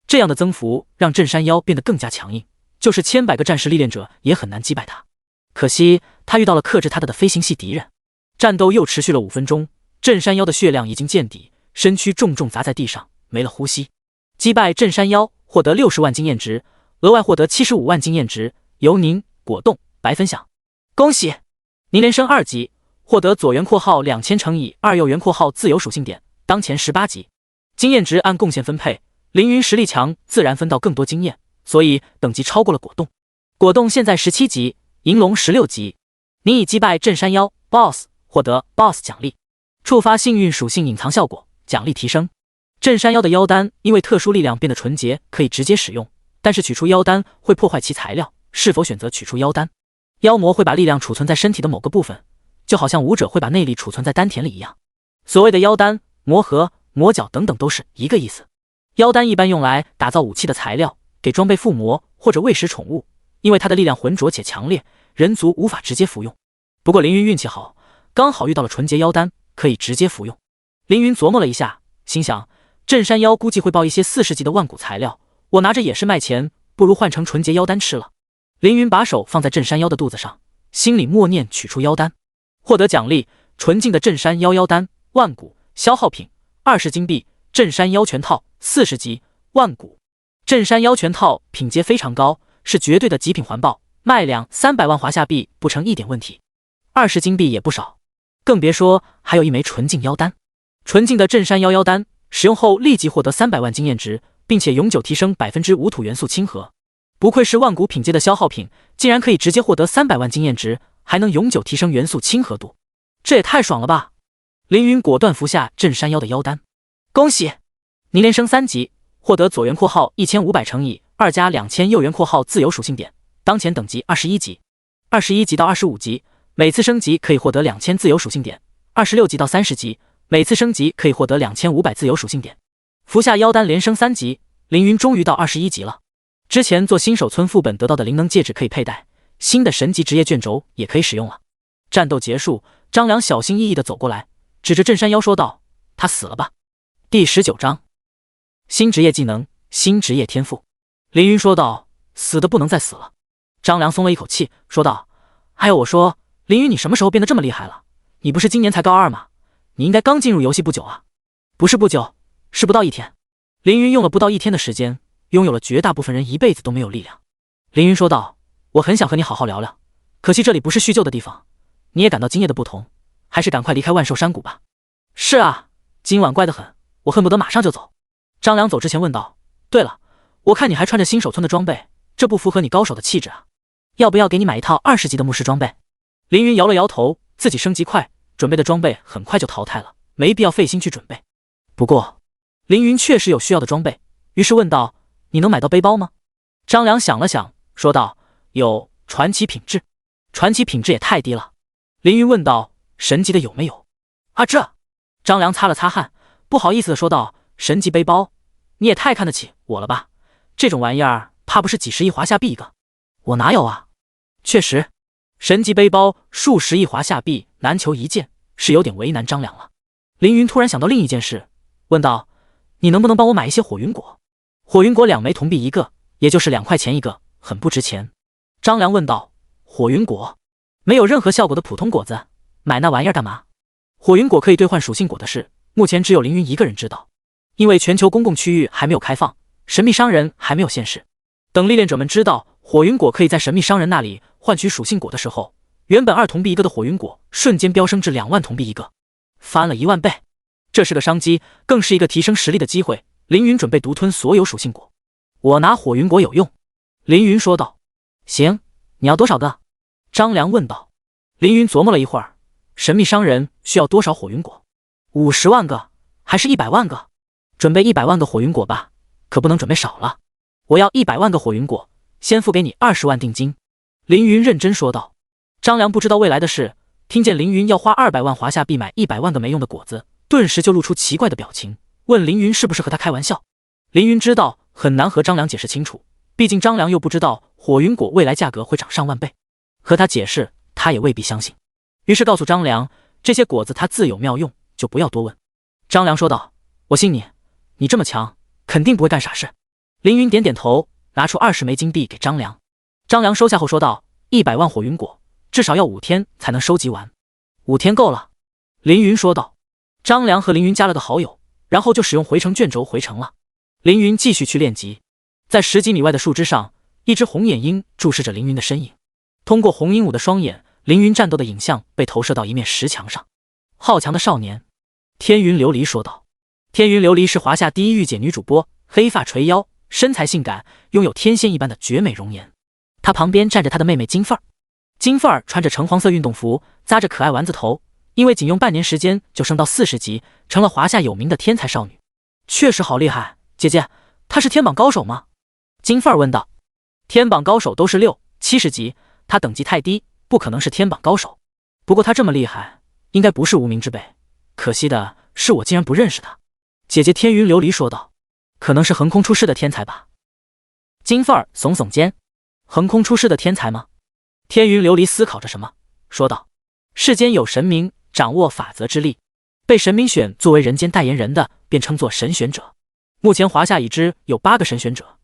这样的增幅让镇山妖变得更加强硬，就是千百个战士历练者也很难击败他。可惜他遇到了克制他的飞行系敌人。战斗又持续了5分钟，镇山妖的血量已经见底，身躯重重砸在地上，没了呼吸。击败镇山妖，获得60万经验值，额外获得75万经验值，由您果冻白分享。恭喜您连升2级，获得左圆括号2000乘以2右圆括号自由属性点，当前18级。经验值按贡献分配，凌云实力强，自然分到更多经验，所以等级超过了果冻。果冻现在17级，银龙16级。您已击败镇山妖 BOSS， 获得 BOSS 奖励，触发幸运属性隐藏效果，奖励提升。镇山妖的妖丹因为特殊力量变得纯洁，可以直接使用，但是取出妖丹会破坏其材料，是否选择取出妖丹？妖魔会把力量储存在身体的某个部分，就好像武者会把内力储存在丹田里一样。所谓的妖丹、魔核、魔角等等都是一个意思。妖丹一般用来打造武器的材料，给装备附魔或者喂食宠物，因为它的力量浑浊且强烈，人族无法直接服用。不过凌云运气好，刚好遇到了纯洁妖丹，可以直接服用。凌云琢磨了一下，心想镇山妖估计会爆一些40级的万古材料，我拿着也是卖钱，不如换成纯洁妖丹吃了。凌云把手放在镇山妖的肚子上，心里默念取出妖丹，获得奖励纯净的镇山妖妖丹万古，消耗品20金币，镇山妖拳套40级万古。镇山妖拳套品阶非常高，是绝对的极品环爆，卖量300万华夏币不成一点问题，20金币也不少，更别说还有一枚纯净妖丹。纯净的镇山妖妖丹使用后立即获得300万经验值，并且永久提升5%土元素亲和。不愧是万古品阶的消耗品，竟然可以直接获得300万经验值，还能永久提升元素亲和度，这也太爽了吧！凌云果断服下镇山妖的妖丹，恭喜您连升3级，获得左元括号1500乘以2加2000右元括号自由属性点，当前等级21级，21级到25级，每次升级可以获得2000自由属性点，26级到30级，每次升级可以获得2500自由属性点。服下妖丹连升3级，凌云终于到21级了。之前做新手村副本得到的灵能戒指可以佩戴，新的神级职业卷轴也可以使用了。战斗结束，张良小心翼翼地走过来，指着镇山妖说道：“他死了吧？”第19章，新职业技能，新职业天赋。凌云说道：“死的不能再死了。”张良松了一口气，说道：“还有我说，凌云你什么时候变得这么厉害了？你不是今年才高2吗？你应该刚进入游戏不久啊。”“不是不久，是不到1天。”凌云用了不到1天的时间，拥有了绝大部分人一辈子都没有力量。凌云说道：“我很想和你好好聊聊，可惜这里不是叙旧的地方。你也感到今夜的不同，还是赶快离开万寿山谷吧。”“是啊，今晚怪得很，我恨不得马上就走。”张良走之前问道：“对了，我看你还穿着新手村的装备，这不符合你高手的气质啊，要不要给你买一套20级的牧师装备？”凌云摇了摇头，自己升级快，准备的装备很快就淘汰了，没必要费心去准备。不过凌云确实有需要的装备，于是问道：“你能买到背包吗？”张良想了想，说道：“有传奇品质。”“传奇品质也太低了。”凌云问道：“神级的有没有？”“啊这……”张良擦了擦汗，不好意思地说道：“神级背包，你也太看得起我了吧？这种玩意儿怕不是几十亿华夏币一个？”“我哪有啊？”“确实，神级背包数十亿华夏币难求一件，是有点为难张良了。”凌云突然想到另一件事，问道：“你能不能帮我买一些火云果？”“火云果2枚铜币一个，也就是2块钱一个，很不值钱。”张良问道：“火云果没有任何效果的普通果子，买那玩意儿干嘛？”“火云果可以兑换属性果的事，目前只有凌云一个人知道，因为全球公共区域还没有开放，神秘商人还没有现世。等历练者们知道火云果可以在神秘商人那里换取属性果的时候，原本2铜币一个的火云果瞬间飙升至2万铜币一个，翻了1万倍。这是个商机，更是一个提升实力的机会。凌云准备独吞所有属性果。“我拿火云果有用。”凌云说道。“行，你要多少个？”张良问道。凌云琢磨了一会儿，神秘商人需要多少火云果？50万个还是100万个？准备100万个火云果吧，可不能准备少了。我要100万个火云果，先付给你20万定金。”凌云认真说道。张良不知道未来的事，听见凌云要花200万华夏币买100万个没用的果子，顿时就露出奇怪的表情，问凌云是不是和他开玩笑。凌云知道很难和张良解释清楚，毕竟张良又不知道火云果未来价格会涨上万倍，和他解释他也未必相信，于是告诉张良，这些果子他自有妙用，就不要多问。张良说道：“我信你，你这么强，肯定不会干傻事。”凌云点点头，拿出20枚金币给张良。张良收下后说道：“100万火云果，至少要5天才能收集完。”5天够了。凌云说道。张良和凌云加了个好友，然后就使用回城卷轴回城了。凌云继续去练级，在10几米外的树枝上，一只红眼鹰注视着凌云的身影。通过红鹦鹉的双眼，凌云战斗的影像被投射到一面石墙上。好强的少年，天云琉璃说道。天云琉璃是华夏第一御姐女主播，黑发垂腰，身材性感，拥有天仙一般的绝美容颜。她旁边站着她的妹妹金凤儿。金凤儿穿着橙黄色运动服，扎着可爱丸子头，因为仅用半年时间就升到40级，成了华夏有名的天才少女。确实好厉害，姐姐，她是天榜高手吗？金凤儿问道。天榜高手都是6、70级，她等级太低，不可能是天榜高手。不过她这么厉害，应该不是无名之辈。可惜的是我竟然不认识她。姐姐天云琉璃说道。可能是横空出世的天才吧。金凤儿耸耸肩。横空出世的天才吗？天云琉璃思考着什么，说道：世间有神明，掌握法则之力，被神明选作为人间代言人的，便称作神选者。目前华夏已知有8个神选者，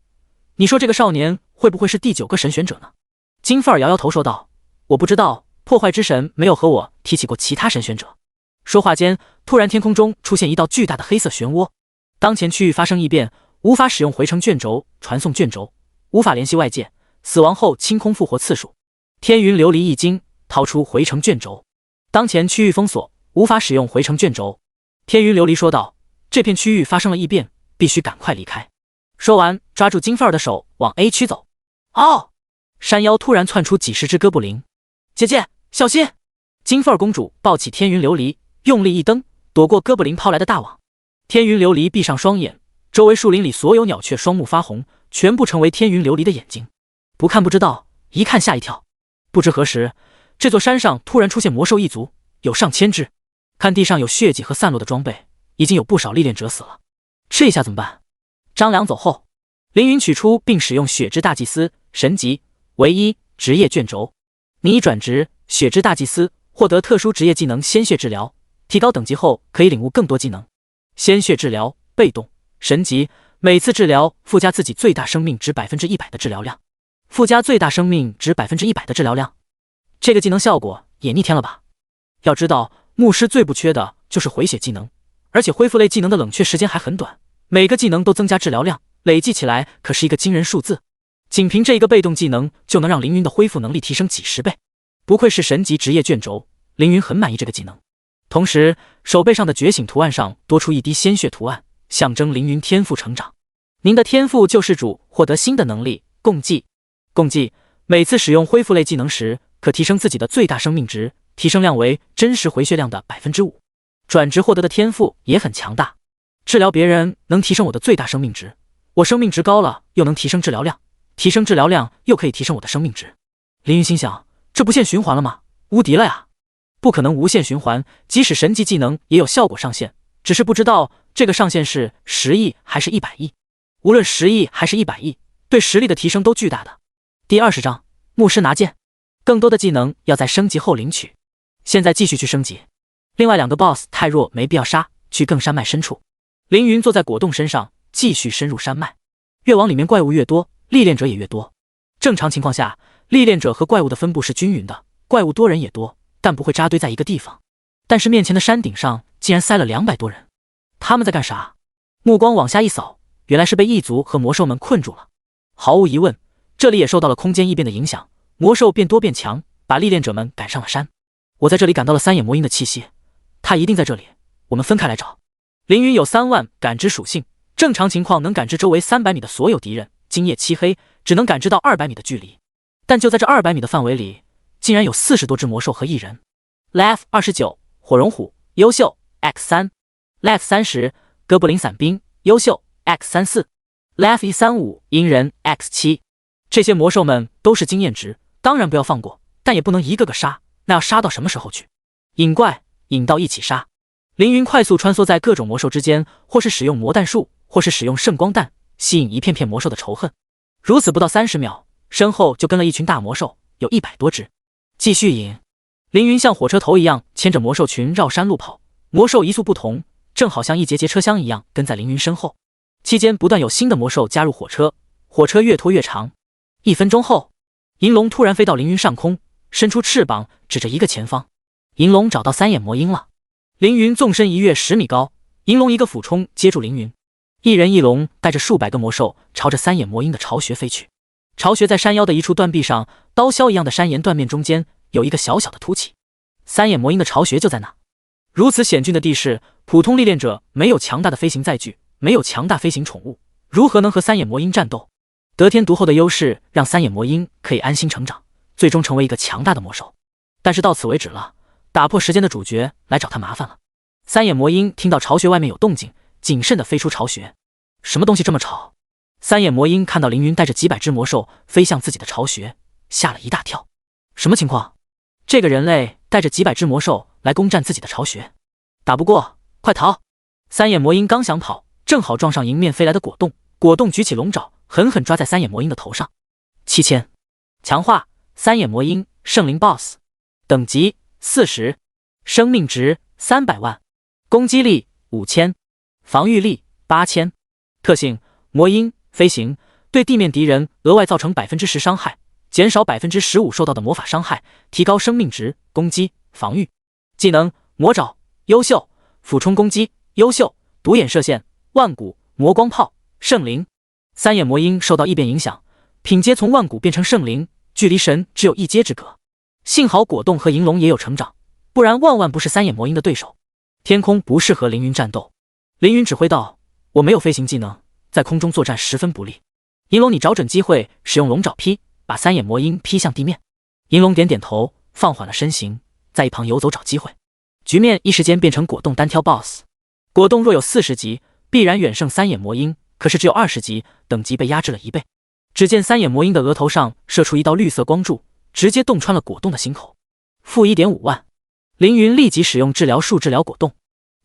你说这个少年会不会是第9个神选者呢？金凤儿摇摇头说道：我不知道，破坏之神没有和我提起过其他神选者。说话间，突然天空中出现一道巨大的黑色漩涡，当前区域发生异变，无法使用回城卷轴传送卷轴，无法联系外界，死亡后清空复活次数。天云琉璃一惊，掏出回城卷轴，当前区域封锁，无法使用回城卷轴。天云琉璃说道：这片区域发生了异变，必须赶快离开。说完，抓住金凤儿的手往 A 区走。哦！山腰突然窜出几十只哥布林，姐姐小心！金凤儿公主抱起天云琉璃，用力一蹬，躲过哥布林抛来的大网。天云琉璃闭上双眼，周围树林里所有鸟雀双目发红，全部成为天云琉璃的眼睛。不看不知道，一看吓一跳。不知何时，这座山上突然出现魔兽一族，有上千只。看地上有血迹和散落的装备，已经有不少历练者死了。这下怎么办？张良走后，凌云取出并使用血之大祭司神级唯一职业卷轴。你已转职血之大祭司，获得特殊职业技能鲜血治疗，提高等级后可以领悟更多技能。鲜血治疗被动神级，每次治疗附加自己最大生命值 100% 的治疗量，附加最大生命值 100% 的治疗量。这个技能效果也逆天了吧？要知道牧师最不缺的就是回血技能，而且恢复类技能的冷却时间还很短，每个技能都增加治疗量，累计起来可是一个惊人数字。仅凭这一个被动技能就能让凌云的恢复能力提升几十倍，不愧是神级职业卷轴，凌云很满意这个技能。同时手背上的觉醒图案上多出一滴鲜血图案，象征凌云天赋成长。您的天赋救世主获得新的能力共技，每次使用恢复类技能时可提升自己的最大生命值，提升量为真实回血量的 5%。 转职获得的天赋也很强大，治疗别人能提升我的最大生命值，我生命值高了又能提升治疗量，提升治疗量又可以提升我的生命值。凌云心想，这不限循环了吗？无敌了呀！不可能无限循环，即使神级技能也有效果上限，只是不知道这个上限是10亿还是100亿。无论10亿还是100亿，对实力的提升都巨大的。第20章牧师拿剑，更多的技能要在升级后领取，现在继续去升级。另外2个 BOSS 太弱，没必要杀，去更山脉深处。凌云坐在果冻身上，继续深入山脉。越往里面怪物越多，历练者也越多。正常情况下，历练者和怪物的分布是均匀的，怪物多人也多，但不会扎堆在一个地方。但是面前的山顶上竟然塞了200多人，他们在干啥？目光往下一扫，原来是被异族和魔兽们困住了。毫无疑问，这里也受到了空间异变的影响，魔兽变多变强，把历练者们赶上了山。我在这里感到了三眼魔鹰的气息，他一定在这里，我们分开来找。凌云有3万感知属性，正常情况能感知周围300米的所有敌人，今夜漆黑，只能感知到200米的距离。但就在这200米的范围里，竟然有40多只魔兽和一人。Lev 29火龙虎优秀 X3， Lev 30哥布林伞兵优秀 X34， Lev 135鹰人 X7。 这些魔兽们都是经验值，当然不要放过，但也不能一个个杀，那要杀到什么时候去？引怪引到一起杀。凌云快速穿梭在各种魔兽之间，或是使用魔弹术，或是使用圣光弹，吸引一片片魔兽的仇恨。如此不到30秒，身后就跟了一群大魔兽，有100多只。继续引，凌云像火车头一样牵着魔兽群绕山路跑，魔兽一速不同，正好像一节节车厢一样跟在凌云身后。期间不断有新的魔兽加入火车，火车越拖越长。1分钟后，银龙突然飞到凌云上空，伸出翅膀指着一个前方。银龙找到三眼魔鹰了。凌云纵身一跃10米高，银龙一个俯冲接住凌云，一人一龙带着数百个魔兽朝着三眼魔鹰的巢穴飞去。巢穴在山腰的一处断壁上，刀削一样的山岩断面中间有一个小小的凸起，三眼魔鹰的巢穴就在那。如此险峻的地势，普通历练者没有强大的飞行载具，没有强大飞行宠物，如何能和三眼魔鹰战斗？得天独厚的优势让三眼魔鹰可以安心成长，最终成为一个强大的魔兽。但是到此为止了，打破时间的主角来找他麻烦了。三眼魔鹰听到巢穴外面有动静，谨慎地飞出巢穴。什么东西这么吵？三眼魔鹰看到凌云带着几百只魔兽飞向自己的巢穴，吓了一大跳。什么情况？这个人类带着几百只魔兽来攻占自己的巢穴，打不过，快逃！三眼魔鹰刚想跑，正好撞上迎面飞来的果冻。果冻举起龙爪，狠狠抓在三眼魔鹰的头上。7000强化三眼魔鹰圣灵 BOSS， 等级40，生命值300万，攻击力5000，防御力8000。特性魔鹰飞行，对地面敌人额外造成 10% 伤害，减少 15% 受到的魔法伤害，提高生命值、攻击、防御。技能魔爪优秀，俯冲攻击优秀，独眼射线万古魔光炮圣灵。三眼魔鹰受到异变影响，品阶从万古变成圣灵，距离神只有1阶之隔。幸好果冻和银龙也有成长，不然万万不是三眼魔鹰的对手。天空不适合凌云战斗，凌云指挥道：我没有飞行技能，在空中作战十分不利。银龙，你找准机会使用龙爪劈，把三眼魔鹰劈向地面。银龙点点头，放缓了身形，在一旁游走找机会。局面一时间变成果冻单挑 BOSS。果冻若有40级，必然远胜三眼魔鹰，可是只有20级，等级被压制了1倍。只见三眼魔鹰的额头上射出一道绿色光柱，直接洞穿了果冻的心口。负 1.5 万。凌云立即使用治疗术治疗果冻，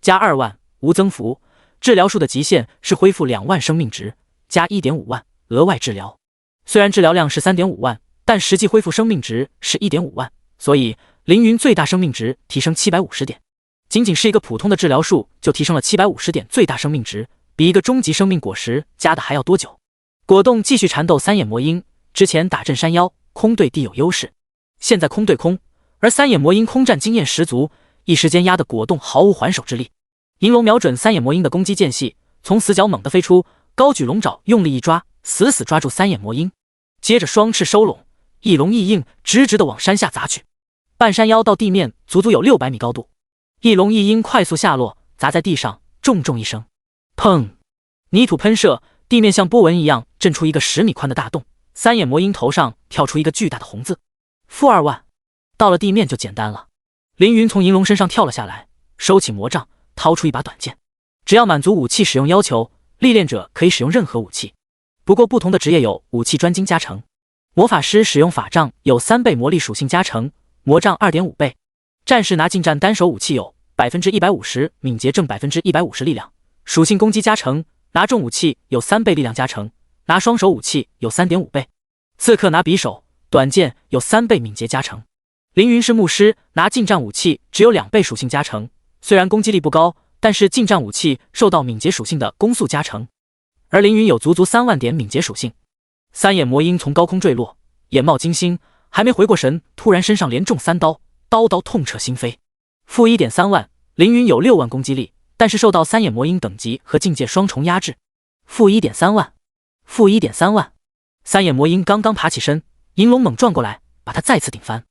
加2万，无增幅。治疗术的极限是恢复2万生命值，加 1.5 万，额外治疗。虽然治疗量是 3.5 万，但实际恢复生命值是 1.5 万，所以凌云最大生命值提升750点。仅仅是一个普通的治疗术就提升了750点最大生命值，比一个终极生命果实加的还要多久。果冻继续缠斗三眼魔鹰，之前打镇山妖，空对地有优势，现在空对空，而三眼魔鹰空战经验十足，一时间压得果冻毫无还手之力。银龙瞄准三眼魔鹰的攻击间隙，从死角猛地飞出，高举龙爪用力一抓，死死抓住三眼魔鹰，接着双翅收拢，一龙一鹰直直地往山下砸去。半山腰到地面足足有600米高度，一龙一鹰快速下落，砸在地上，重重一声，砰！泥土喷射，地面像波纹一样震出一个10米宽的大洞，三眼魔鹰头上跳出一个巨大的红字。负2万。到了地面就简单了。凌云从银龙身上跳了下来，收起魔杖，掏出一把短剑。只要满足武器使用要求，历练者可以使用任何武器。不过不同的职业有武器专精加成，魔法师使用法杖有3倍魔力属性加成，魔杖 2.5 倍。战士拿近战单手武器有 150% 敏捷正 150% 力量，属性攻击加成，拿重武器有3倍力量加成，拿双手武器有 3.5 倍。刺客拿匕首、短剑有3倍敏捷加成。凌云是牧师，拿近战武器只有2倍属性加成，虽然攻击力不高，但是近战武器受到敏捷属性的攻速加成，而凌云有足足3万点敏捷属性。三眼魔鹰从高空坠落，眼冒金星，还没回过神，突然身上连中3刀，刀刀痛彻心扉。负 1.3 万。凌云有6万攻击力，但是受到三眼魔鹰等级和境界双重压制。负 1.3 万。负 1.3 万。三眼魔鹰刚刚爬起身，银龙猛撞过来，把他再次顶翻。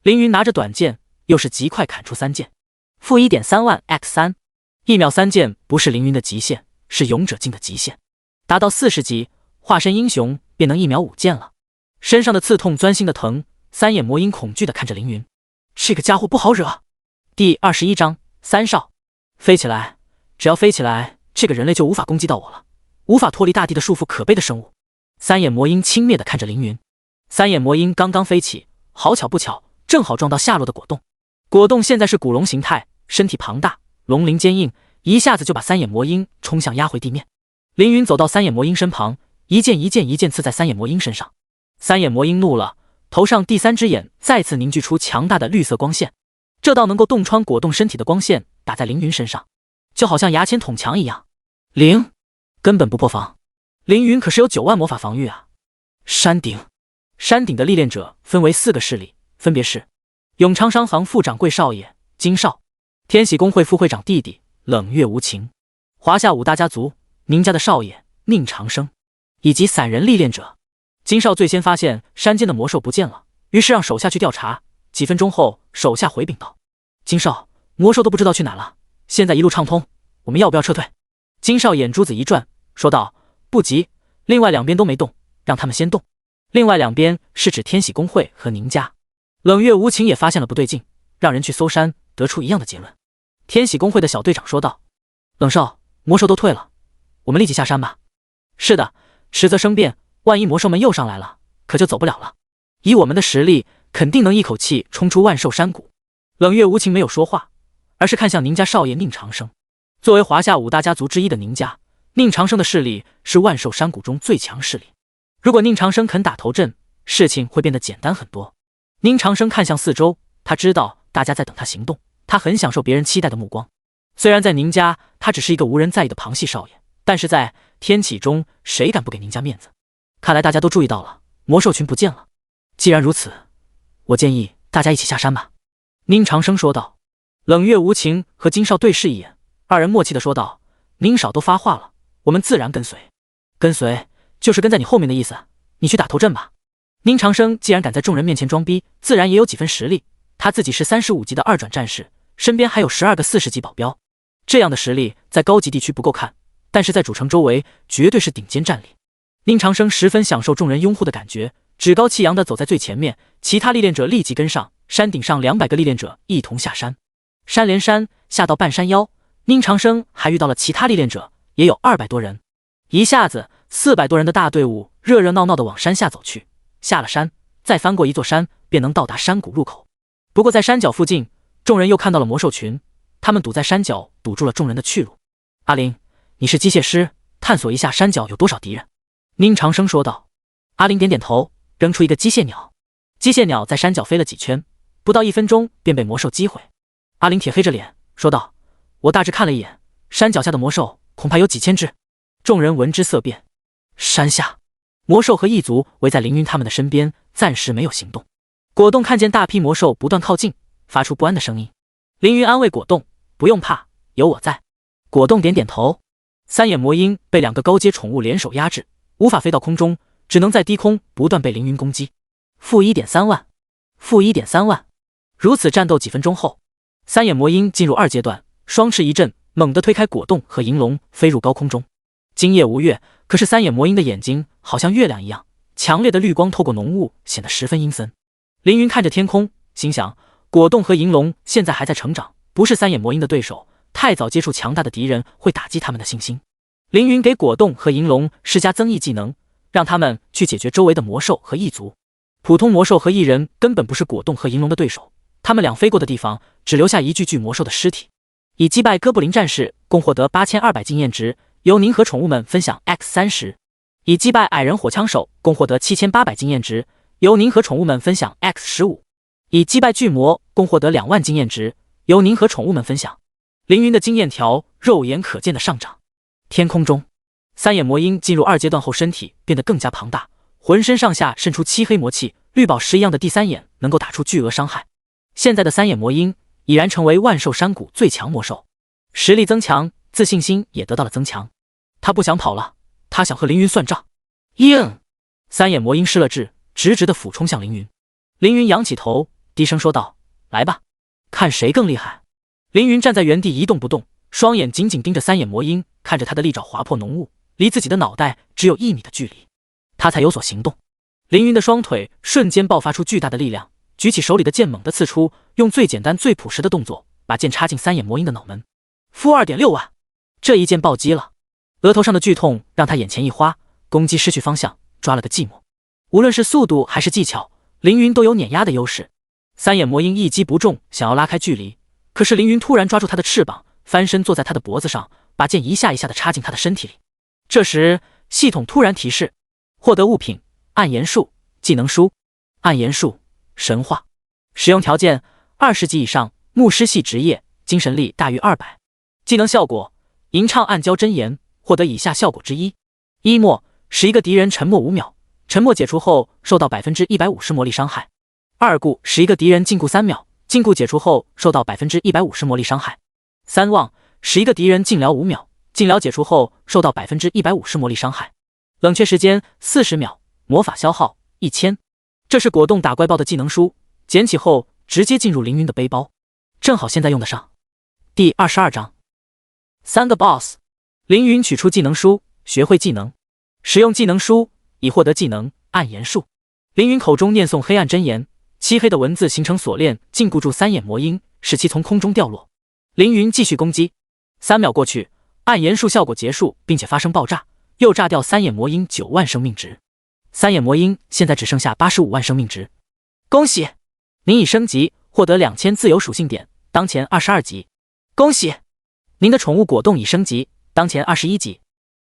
凌云拿着短剑，又是极快砍出3剑。负 1.3 万 x3。1秒3剑不是凌云的极限，是勇者境的极限。达到40级，化身英雄便能1秒5剑了。身上的刺痛钻心的疼，三眼魔鹰恐惧地看着凌云，这个家伙不好惹。第21章3少。飞起来，只要飞起来，这个人类就无法攻击到我了，无法脱离大地的束缚，可悲的生物。三眼魔鹰轻蔑地看着凌云。三眼魔鹰刚刚飞起，好巧不巧，正好撞到下落的果冻。果冻现在是古龙形态，身体庞大，龙鳞坚硬，一下子就把三眼魔鹰冲向压回地面。凌云走到三眼魔鹰身旁，一剑刺在三眼魔鹰身上。三眼魔鹰怒了，头上第3只眼再次凝聚出强大的绿色光线，这道能够洞穿果冻身体的光线打在凌云身上，就好像牙签捅墙一样。0，根本不破防。凌云可是有9万魔法防御啊！山顶。山顶的历练者分为4个势力，分别是永昌商行副掌柜少爷金少，天喜公会副会长弟弟冷月无情，华夏5大家族宁家的少爷宁长生，以及散人历练者。金少最先发现山间的魔兽不见了，于是让手下去调查。几分钟后，手下回禀道：金少，魔兽都不知道去哪了，现在一路畅通，我们要不要撤退？金少眼珠子一转，说道：不急，另外2边都没动，让他们先动。另外2边是指天喜公会和宁家。冷月无情也发现了不对劲，让人去搜山，得出一样的结论。天喜公会的小队长说道：冷少，魔兽都退了，我们立即下山吧。是的，迟则生变，万一魔兽们又上来了，可就走不了了。以我们的实力，肯定能一口气冲出万兽山谷。冷月无情没有说话，而是看向宁家少爷宁长生。作为华夏5大家族之一的宁家，宁长生的势力是万兽山谷中最强势力。如果宁长生肯打头阵，事情会变得简单很多。宁长生看向四周，他知道大家在等他行动，他很享受别人期待的目光。虽然在宁家，他只是一个无人在意的旁系少爷，但是在天启中，谁敢不给宁家面子？看来大家都注意到了，魔兽群不见了。既然如此，我建议大家一起下山吧。宁长生说道。冷月无情和金少对视一眼，二人默契地说道：宁少都发话了，我们自然跟随。跟随就是跟在你后面的意思，你去打头阵吧。宁长生既然敢在众人面前装逼，自然也有几分实力。他自己是35级的2转战士，身边还有12个40级保镖，这样的实力在高级地区不够看，但是在主城周围绝对是顶尖战力。宁长生十分享受众人拥护的感觉，趾高气扬地走在最前面，其他历练者立即跟上。山顶上200个历练者一同下山，山连山下到半山腰，宁长生还遇到了其他历练者，也有200多人。一下子400多人的大队伍热热闹闹地往山下走去。下了山，再翻过一座山，便能到达山谷入口。不过在山脚附近，众人又看到了魔兽群，他们堵在山脚，堵住了众人的去路。阿林，你是机械师，探索一下山脚有多少敌人。宁长生说道。阿林点点头，扔出一个机械鸟。机械鸟在山脚飞了几圈，不到1分钟便被魔兽击毁。阿林铁黑着脸说道：我大致看了一眼，山脚下的魔兽恐怕有几千只。众人闻之色变。山下，魔兽和异族围在凌云他们的身边，暂时没有行动。果冻看见大批魔兽不断靠近，发出不安的声音。凌云安慰果冻：不用怕，有我在。果冻点点头。三眼魔鹰被2个高阶宠物联手压制，无法飞到空中，只能在低空不断被凌云攻击。负 1.3 万，负 1.3 万。如此战斗几分钟后，三眼魔鹰进入2阶段，双翅一震，猛地推开果冻和银龙，飞入高空中。今夜无月，可是三眼魔鹰的眼睛好像月亮一样，强烈的绿光透过浓雾，显得十分阴森。凌云看着天空，心想：果冻和银龙现在还在成长，不是三眼魔鹰的对手，太早接触强大的敌人会打击他们的信心。凌云给果冻和银龙施加增益技能，让他们去解决周围的魔兽和异族。普通魔兽和异人根本不是果冻和银龙的对手，他们俩飞过的地方只留下一具具魔兽的尸体。以击败哥布林战士共获得8200经验值，由您和宠物们分享 X30。以击败矮人火枪手共获得7800经验值，由您和宠物们分享 X15。以击败巨魔共获得2万经验值，由您和宠物们分享。凌云的经验条肉眼可见的上涨。天空中，三眼魔鹰进入2阶段后，身体变得更加庞大，浑身上下渗出漆黑魔气，绿宝石一样的第三眼能够打出巨额伤害。现在的三眼魔鹰已然成为万兽山谷最强魔兽，实力增强，自信心也得到了增强。他不想跑了，他想和凌云算账。应！三眼魔鹰失了智，直直的俯冲向凌云。凌云仰起头，低声说道：来吧，看谁更厉害。凌云站在原地一动不动，双眼紧紧盯着三眼魔鹰，看着他的利爪划破浓雾，离自己的脑袋只有1米的距离，他才有所行动。凌云的双腿瞬间爆发出巨大的力量，举起手里的剑猛地刺出，用最简单最朴实的动作把剑插进三眼魔鹰的脑门。负 2.6 万，这一剑暴击了，额头上的剧痛让他眼前一花，攻击失去方向，抓了个寂寞。无论是速度还是技巧，凌云都有碾压的优势。三眼魔鹰一击不中，想要拉开距离，可是凌云突然抓住他的翅膀，翻身坐在他的脖子上，把剑一下一下地插进他的身体里。这时系统突然提示：获得物品暗炎术技能书。暗炎术神话，使用条件20级以上，牧师系职业，精神力大于200。技能效果吟唱暗交真言，获得以下效果之一：一默使一个敌人沉默5秒，沉默解除后受到 150% 魔力伤害。二顾使一个敌人禁锢3秒，禁锢解除后受到 150% 魔力伤害。三望使一个敌人静疗5秒，静疗解除后受到 150% 魔力伤害。冷却时间40秒，魔法消耗1000。这是果冻打怪豹的技能书，捡起后直接进入凌云的背包，正好现在用得上。第22章3个 BOSS。 凌云取出技能书，学会技能，使用技能书以获得技能暗炎术。凌云口中念诵黑暗真言，漆黑的文字形成锁链，禁锢住三眼魔鹰，使其从空中掉落。凌云继续攻击，3秒过去，暗炎术效果结束，并且发生爆炸，又炸掉三眼魔鹰9万生命值。三眼魔鹰现在只剩下85万生命值。恭喜，您已升级，获得2000自由属性点，当前22级。恭喜，您的宠物果冻已升级，当前21级。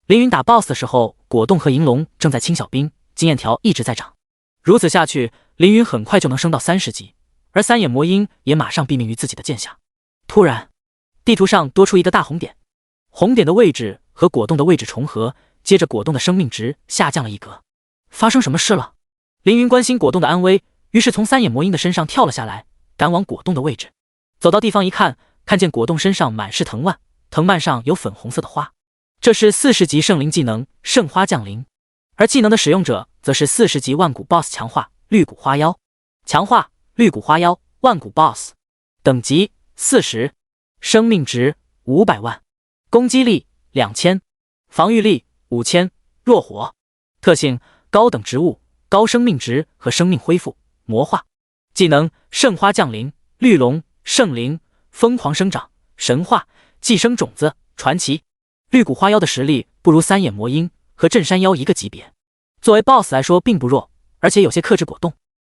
凌云打 BOSS 的时候，果冻和银龙正在清小兵，经验条一直在涨。如此下去，凌云很快就能升到30级，而三眼魔鹰也马上毙命于自己的剑下。突然，地图上多出一个大红点，红点的位置和果冻的位置重合，接着果冻的生命值下降了1格。发生什么事了？凌云关心果冻的安危，于是从三眼魔鹰的身上跳了下来，赶往果冻的位置。走到地方一看，看见果冻身上满是藤蔓，藤蔓上有粉红色的花，这是40级圣灵技能圣花降临。而技能的使用者则是40级万古 BOSS 强化绿谷花妖。强化绿谷花妖万古 BOSS， 等级40，生命值500万，攻击力2000，防御力5000，弱火。特性：高等植物，高生命值和生命恢复。魔化。技能：圣花降临，绿龙，圣灵，疯狂生长，神话，寄生种子，传奇。绿谷花妖的实力不如三眼魔鹰和镇山妖一个级别，作为 BOSS 来说并不弱，而且有些克制果冻。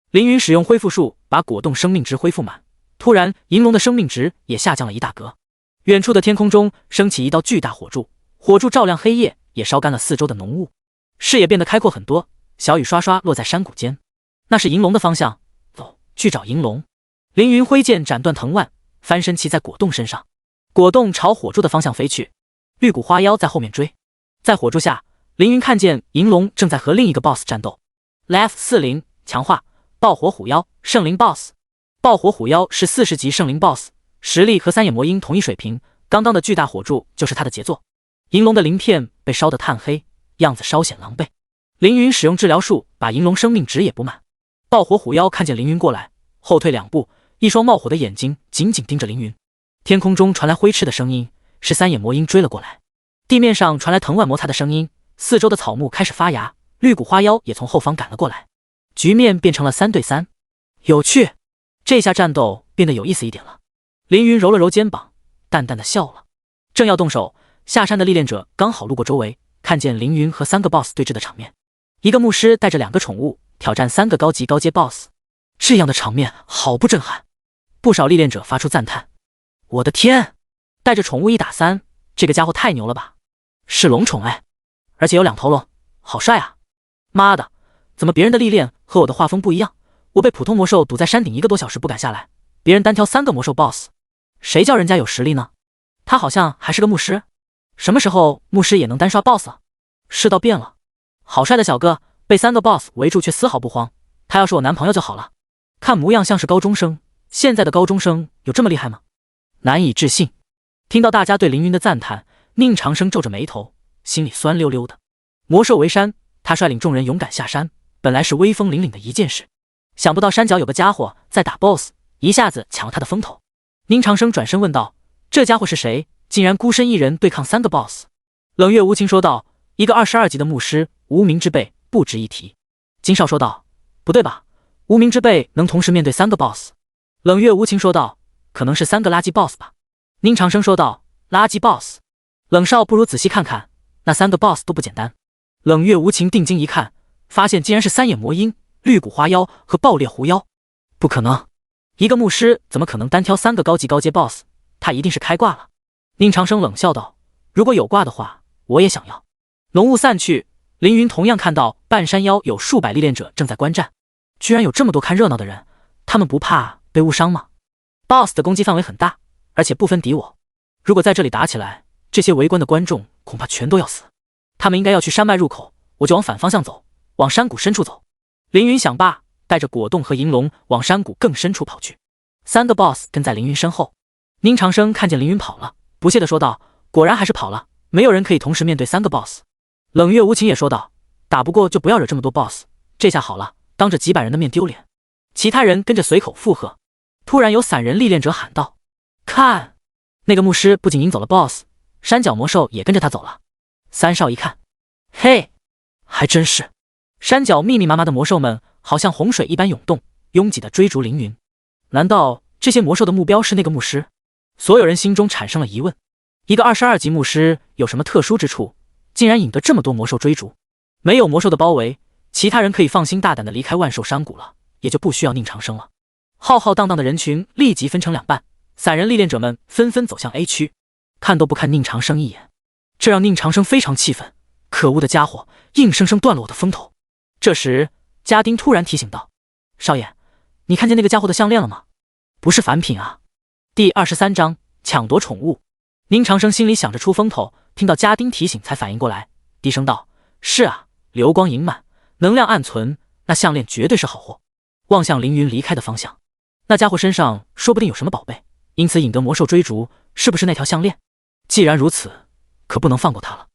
凌云使用恢复术把果冻生命值恢复满，突然银龙的生命值也下降了一大格。远处的天空中升起一道巨大火柱，火柱照亮黑夜，也烧干了四周的浓雾，视野变得开阔很多，小雨刷刷落在山谷间。那是银龙的方向，走，去找银龙。凌云挥剑斩断藤蔓，翻身骑在果冻身上，果冻朝火柱的方向飞去。绿谷花妖在后面追，在火柱下，凌云看见银龙正在和另一个 BOSS 战斗。Lev40强化爆火虎妖圣灵 BOSS。爆火虎妖是40级圣灵 BOSS， 实力和三眼魔鹰同一水平，刚刚的巨大火柱就是他的杰作。银龙的鳞片被烧得炭黑，样子稍显狼狈。凌云使用治疗术把银龙生命值也补满。爆火虎妖看见凌云过来，后退2步，一双冒火的眼睛紧紧盯着凌云。天空中传来挥斥的声音，是三眼魔鹰追了过来。地面上传来藤蔓摩擦的声音，四周的草木开始发芽，绿谷花妖也从后方赶了过来。局面变成了3对3，有趣。这下战斗变得有意思一点了。凌云揉了揉肩膀，淡淡的笑了。正要动手，下山的历练者刚好路过周围，看见凌云和3个 BOSS 对峙的场面。一个牧师带着2个宠物挑战3个高级高阶 BOSS， 这样的场面好不震撼。不少历练者发出赞叹：我的天，带着宠物1打3，这个家伙太牛了吧！是龙宠哎，而且有2头龙，好帅啊！妈的，怎么别人的历练和我的画风不一样？我被普通魔兽堵在山顶1个多小时不敢下来，别人单挑3个魔兽 BOSS， 谁叫人家有实力呢？他好像还是个牧师，什么时候牧师也能单刷 BOSS 了？世道变了，好帅的小哥被3个 BOSS 围住却丝毫不慌，他要是我男朋友就好了。看模样像是高中生，现在的高中生有这么厉害吗？难以置信。听到大家对凌云的赞叹，宁长生皱着眉头，心里酸溜溜的。魔兽围山，他率领众人勇敢下山，本来是威风凛凛的一件事，想不到山脚有个家伙在打 BOSS， 一下子抢了他的风头。宁长生转身问道：这家伙是谁？竟然孤身一人对抗3个 BOSS。 冷月无情说道：一个22级的牧师，无名之辈，不值一提。金少说道：不对吧，无名之辈能同时面对3个 BOSS。 冷月无情说道：可能是3个垃圾 BOSS 吧。宁长生说道：垃圾 BOSS？ 冷少不如仔细看看，那3个 BOSS 都不简单。冷月无情定睛一看，发现竟然是三眼魔鹰、绿谷花妖和爆裂狐妖。不可能，一个牧师怎么可能单挑3个高级高阶 BOSS？ 他一定是开挂了。宁长生冷笑道：如果有挂的话，我也想要。浓雾散去，凌云同样看到半山腰有数百历练者正在观战，居然有这么多看热闹的人，他们不怕被误伤吗？ BOSS 的攻击范围很大，而且不分敌我，如果在这里打起来，这些围观的观众恐怕全都要死。他们应该要去山脉入口，我就往反方向走，往山谷深处走。凌云想罢，带着果冻和银龙往山谷更深处跑去。3个 BOSS 跟在凌云身后。宁长生看见凌云跑了，不屑地说道：果然还是跑了，没有人可以同时面对3个 BOSS。 冷月无情也说道：打不过就不要惹这么多 BOSS， 这下好了，当着几百人的面丢脸。其他人跟着随口附和。突然有散人历练者喊道：看，那个牧师不仅引走了 BOSS， 山脚魔兽也跟着他走了。3少一看，嘿，还真是。山脚密密麻麻的魔兽们好像洪水一般涌动，拥挤地追逐凌云。难道这些魔兽的目标是那个牧师？所有人心中产生了疑问。一个22级牧师有什么特殊之处，竟然引得这么多魔兽追逐？没有魔兽的包围，其他人可以放心大胆地离开万兽山谷了，也就不需要宁长生了。浩浩荡荡的人群立即分成2半，散人历练者们纷纷走向 A 区，看都不看宁长生一眼。这让宁长生非常气愤，可恶的家伙，硬生生断了我的风头。这时家丁突然提醒道：少爷，你看见那个家伙的项链了吗？不是凡品啊。第23章抢夺宠物。宁长生心里想着出风头，听到家丁提醒才反应过来，低声道：是啊，流光盈满，能量暗存，那项链绝对是好货。望向凌云离开的方向，那家伙身上说不定有什么宝贝，因此引得魔兽追逐，是不是那条项链？既然如此，可不能放过他了。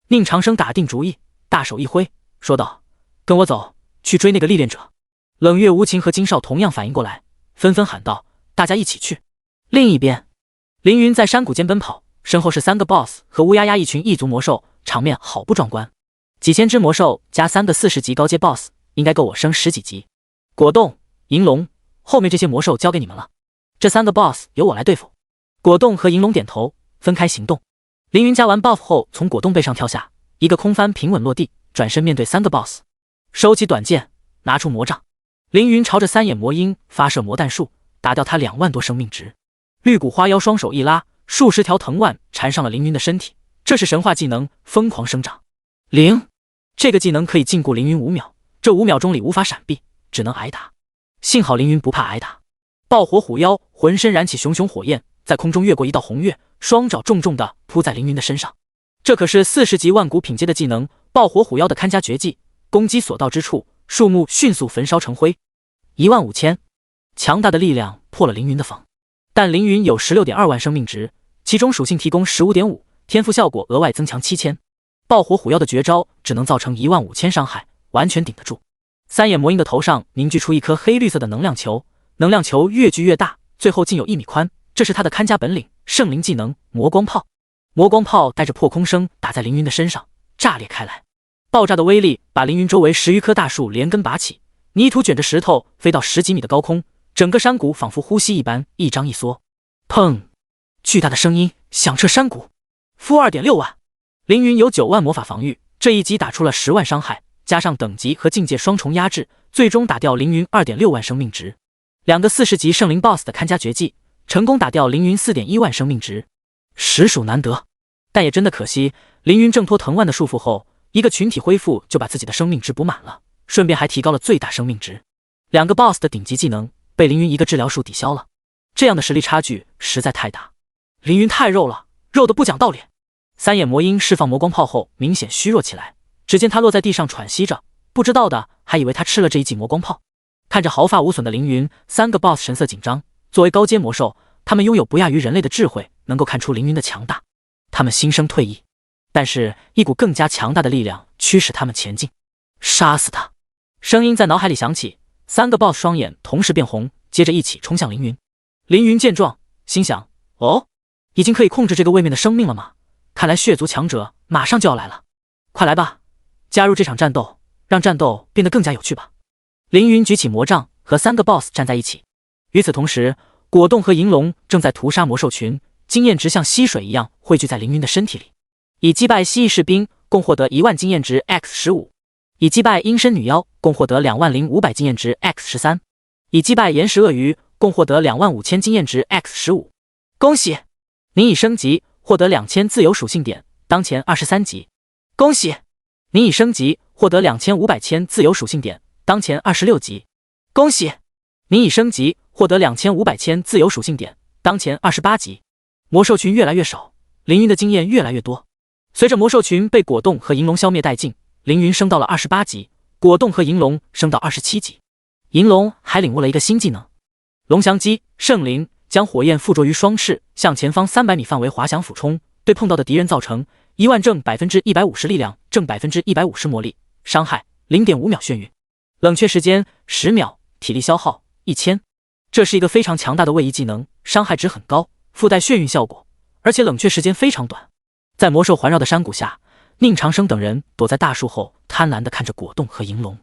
宁长生打定主意，大手一挥，说道：跟我走，去追那个历练者。冷月无情和金少同样反应过来，纷纷喊道：大家一起去。另一边，凌云在山谷间奔跑，身后是3个 BOSS 和乌鸦鸦一群异族魔兽，场面好不壮观。几千只魔兽加3个40级高阶 BOSS， 应该够我升10几级。果冻、银龙，后面这些魔兽交给你们了，这3个 BOSS 由我来对付。果冻和银龙点头，分开行动。凌云加完 buff 后，从果冻背上跳下，一个空翻平稳落地，转身面对3个 BOSS， 收起短剑，拿出魔杖。凌云朝着3眼魔鹰发射魔弹术，打掉他2万多生命值。绿骨花妖双手一拉，数十条藤蔓缠上了凌云的身体，这是神话技能疯狂生长。这个技能可以禁锢凌云5秒，这5秒钟里无法闪避，只能挨打。幸好凌云不怕挨打。爆火虎妖浑身燃起熊熊火焰，在空中越过一道红月，双爪重重地扑在凌云的身上。这可是40级万古品阶的技能，爆火虎妖的看家绝技，攻击所到之处，树木迅速焚烧成灰。15000，强大的力量破了凌云的防。但凌云有 16.2 万生命值，其中属性提供 15.5， 天赋效果额外增强7000。爆火虎妖的绝招只能造成15000伤害，完全顶得住。3眼魔鹰的头上凝聚出一颗黑绿色的能量球，能量球越聚越大，最后竟有1米宽，这是他的看家本领，圣灵技能魔光炮。魔光炮带着破空声打在凌云的身上，炸裂开来。爆炸的威力把凌云周围10余棵大树连根拔起，泥土卷着石头飞到10几米的高空，整个山谷仿佛呼吸一般一张一缩。砰！巨大的声音响彻山谷。负 2.6 万。凌云有9万魔法防御，这一击打出了10万伤害，加上等级和境界双重压制，最终打掉凌云 2.6 万生命值。2个40级圣灵 BOSS 的看家绝技，成功打掉凌云 4.1 万生命值，实属难得。但也真的可惜，凌云挣脱藤蔓的束缚后，一个群体恢复就把自己的生命值补满了，顺便还提高了最大生命值。2个 BOSS 的顶级技能被凌云一个治疗术抵消了，这样的实力差距实在太大。凌云太肉了，肉的不讲道理。3眼魔鹰释放魔光炮后明显虚弱起来，只见他落在地上喘息着，不知道的还以为他吃了这一记魔光炮。看着毫发无损的凌云，3个 BOSS 神色紧张。作为高阶魔兽，他们拥有不亚于人类的智慧，能够看出凌云的强大。他们心生退意，但是一股更加强大的力量驱使他们前进。杀死他！声音在脑海里响起，3个 BOSS 双眼同时变红，接着一起冲向凌云。凌云见状，心想：哦，已经可以控制这个位面的生命了吗？看来血族强者马上就要来了，快来吧，加入这场战斗，让战斗变得更加有趣吧。凌云举起魔杖，和3个 BOSS 站在一起。与此同时，果冻和银龙正在屠杀魔兽群，经验值像溪水一样汇聚在凌云的身体里。以击败蜥蜴士兵，共获得1万经验值 X15； 以击败阴身女妖，共获得20500经验值 X13； 以击败岩石鳄鱼，共获得25000经验值 X15。恭喜，您已升级，获得2000自由属性点，当前23级。恭喜，您已升级，获得2500千自由属性点，当前26级。恭喜，您已升级，获得2500千自由属性点，当前28级。魔兽群越来越少，凌云的经验越来越多。随着魔兽群被果冻和银龙消灭殆尽，凌云升到了28级，果冻和银龙升到27级。银龙还领悟了一个新技能：龙翔击，圣灵将火焰附着于双翅，向前方300米范围滑翔俯冲，对碰到的敌人造成1万正 150% 力量，正 150% 魔力，伤害 0.5 秒眩晕，冷却时间10秒，体力消耗1000。这是一个非常强大的位移技能，伤害值很高，附带眩晕效果，而且冷却时间非常短。在魔兽环绕的山谷下，宁长生等人躲在大树后，贪婪地看着果冻和银龙。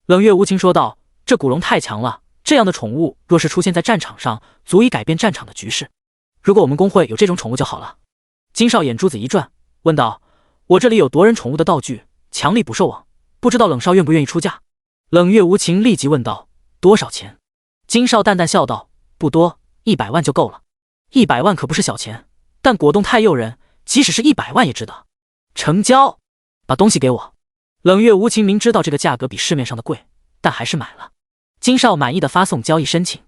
冷月无情说道：“这古龙太强了，这样的宠物若是出现在战场上，足以改变战场的局势。如果我们公会有这种宠物就好了。”金少眼珠子一转，问道：“我这里有夺人宠物的道具，强力捕兽网，不知道冷少愿不愿意出价？”冷月无情立即问道：“多少钱？”金少淡淡笑道：“不多，100万就够了。100万可不是小钱，但果冻太诱人，即使是100万也值得。成交，把东西给我。”冷月无情明知道这个价格比市面上的贵，但还是买了。金少满意的发送交易申请。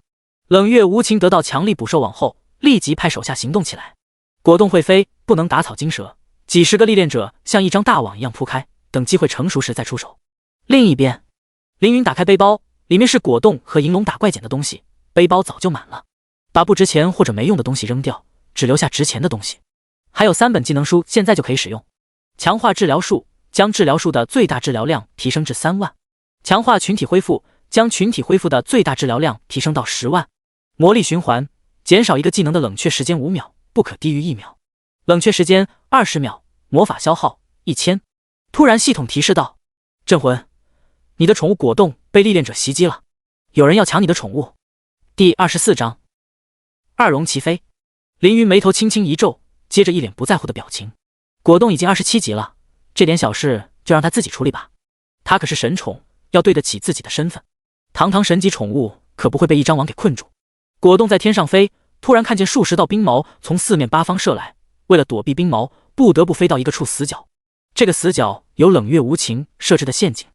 冷月无情得到强力捕兽网后，立即派手下行动起来。果冻会飞，不能打草惊蛇，几十个历练者像一张大网一样铺开，等机会成熟时再出手。另一边，凌云打开背包，里面是果冻和银龙打怪捡的东西，背包早就满了。把不值钱或者没用的东西扔掉，只留下值钱的东西。还有3本技能书，现在就可以使用。强化治疗术，将治疗术的最大治疗量提升至3万。强化群体恢复，将群体恢复的最大治疗量提升到10万。魔力循环，减少一个技能的冷却时间5秒，不可低于1秒。冷却时间20秒，魔法消耗1000。突然系统提示道：镇魂，你的宠物果冻被历练者袭击了，有人要抢你的宠物。第24章二龙齐飞。凌云眉头轻轻一皱，接着一脸不在乎的表情。果冻已经27级了，这点小事就让他自己处理吧。他可是神宠，要对得起自己的身份。堂堂神级宠物可不会被一张网给困住。果冻在天上飞，突然看见数十道冰矛从四面八方射来，为了躲避冰矛，不得不飞到一个处死角。这个死角有冷月无情设置的陷阱。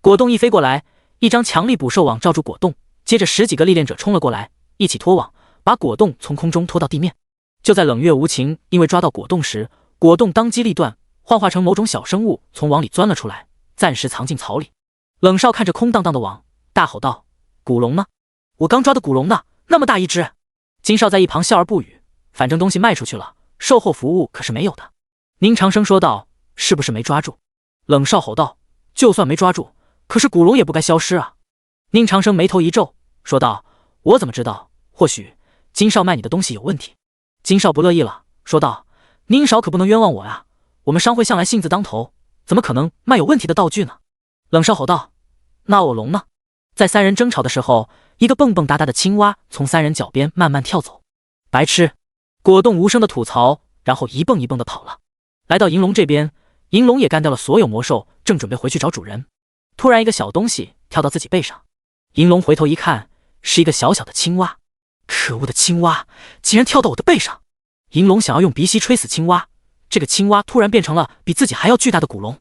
果冻一飞过来，一张强力捕兽网罩住果冻，接着10几个历练者冲了过来，一起拖网，把果冻从空中拖到地面。就在冷月无情因为抓到果冻时，果冻当机立断，幻化成某种小生物从网里钻了出来，暂时藏进草里。冷少看着空荡荡的网，大吼道：古龙呢？我刚抓的古龙呢，那么大一只。金少在一旁笑而不语，反正东西卖出去了，售后服务可是没有的。宁长生说道：是不是没抓住？冷少吼道：就算没抓住，可是古龙也不该消失啊。宁长生眉头一皱，说道：我怎么知道？或许金少卖你的东西有问题。金少不乐意了，说道：宁少可不能冤枉我啊，我们商会向来信字当头，怎么可能卖有问题的道具呢？冷少吼道：那我龙呢？在三人争吵的时候，一个蹦蹦哒哒的青蛙从三人脚边慢慢跳走。白痴！果冻无声的吐槽，然后一蹦一蹦的跑了。来到银龙这边，银龙也干掉了所有魔兽，正准备回去找主人，突然一个小东西跳到自己背上。银龙回头一看，是一个小小的青蛙。可恶的青蛙竟然跳到我的背上！银龙想要用鼻息吹死青蛙，这个青蛙突然变成了比自己还要巨大的古龙。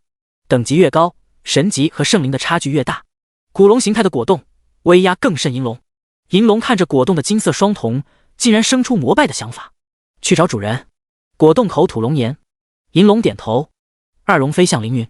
等级越高，神级和圣灵的差距越大。古龙形态的果冻威压更甚银龙。银龙看着果冻的金色双瞳，竟然生出膜拜的想法。去找主人。果冻口吐龙言。银龙点头。二龙飞向凌云。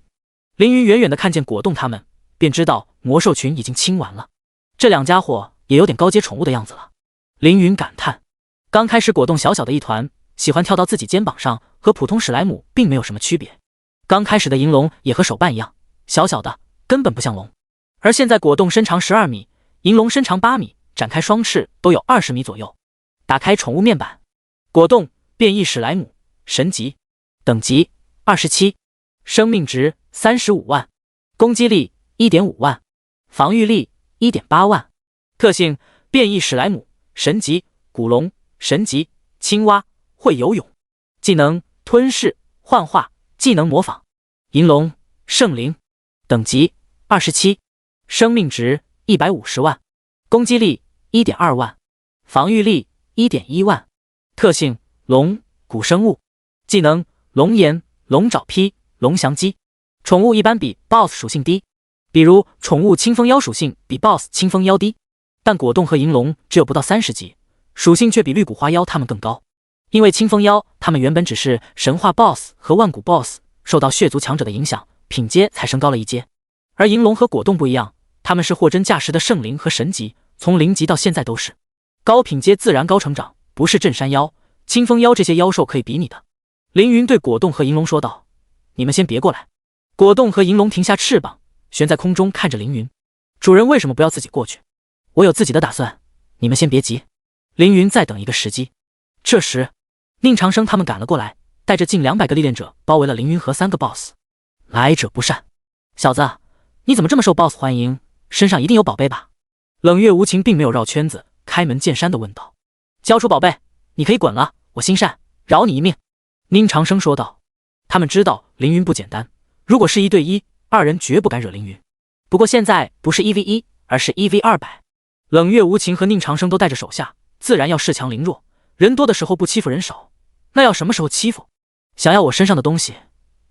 凌云远远的看见果冻他们，便知道魔兽群已经清完了。这两家伙也有点高阶宠物的样子了。凌云感叹，刚开始果冻小小的一团，喜欢跳到自己肩膀上，和普通史莱姆并没有什么区别。刚开始的银龙也和手办一样，小小的，根本不像龙。而现在果冻身长12米，银龙身长8米，展开双翅都有20米左右。打开宠物面板，果冻变异史莱姆，神级，等级27，生命值35万，攻击力1.5万，防御力1.8万。特性变异史莱姆，神级，古龙，神级，青蛙，会游泳。技能吞噬、幻化，技能模仿。银龙，圣灵，等级27，生命值150万，攻击力1.2万，防御力1.1万。特性龙，古生物。技能龙炎、龙爪劈、龙翔击。宠物一般比 BOSS 属性低，比如宠物清风妖属性比 BOSS 清风妖低，但果冻和银龙只有不到30级，属性却比绿谷花妖他们更高。因为清风妖他们原本只是神话 BOSS 和万古 BOSS， 受到血族强者的影响，品阶才升高了一阶。而银龙和果冻不一样，他们是货真价实的圣灵和神级，从0级到现在都是高品阶，自然高成长，不是镇山妖、清风妖这些妖兽可以比拟的。凌云对果冻和银龙说道：你们先别过来。果冻和银龙停下翅膀，悬在空中看着凌云。主人为什么不要自己过去？我有自己的打算，你们先别急。凌云再等一个时机。这时宁长生他们赶了过来，带着近200个历练者包围了凌云和3个 BOSS。 来者不善，小子，你怎么这么受 BOSS 欢迎？身上一定有宝贝吧？冷月无情并没有绕圈子，开门见山地问道。交出宝贝，你可以滚了，我心善，饶你一命。宁长生说道。他们知道凌云不简单，如果是1对1，二人绝不敢惹凌云。不过现在不是1v1，而是1v200。冷月无情和宁长生都带着手下，自然要恃强凌弱，人多的时候不欺负人少，那要什么时候欺负？想要我身上的东西，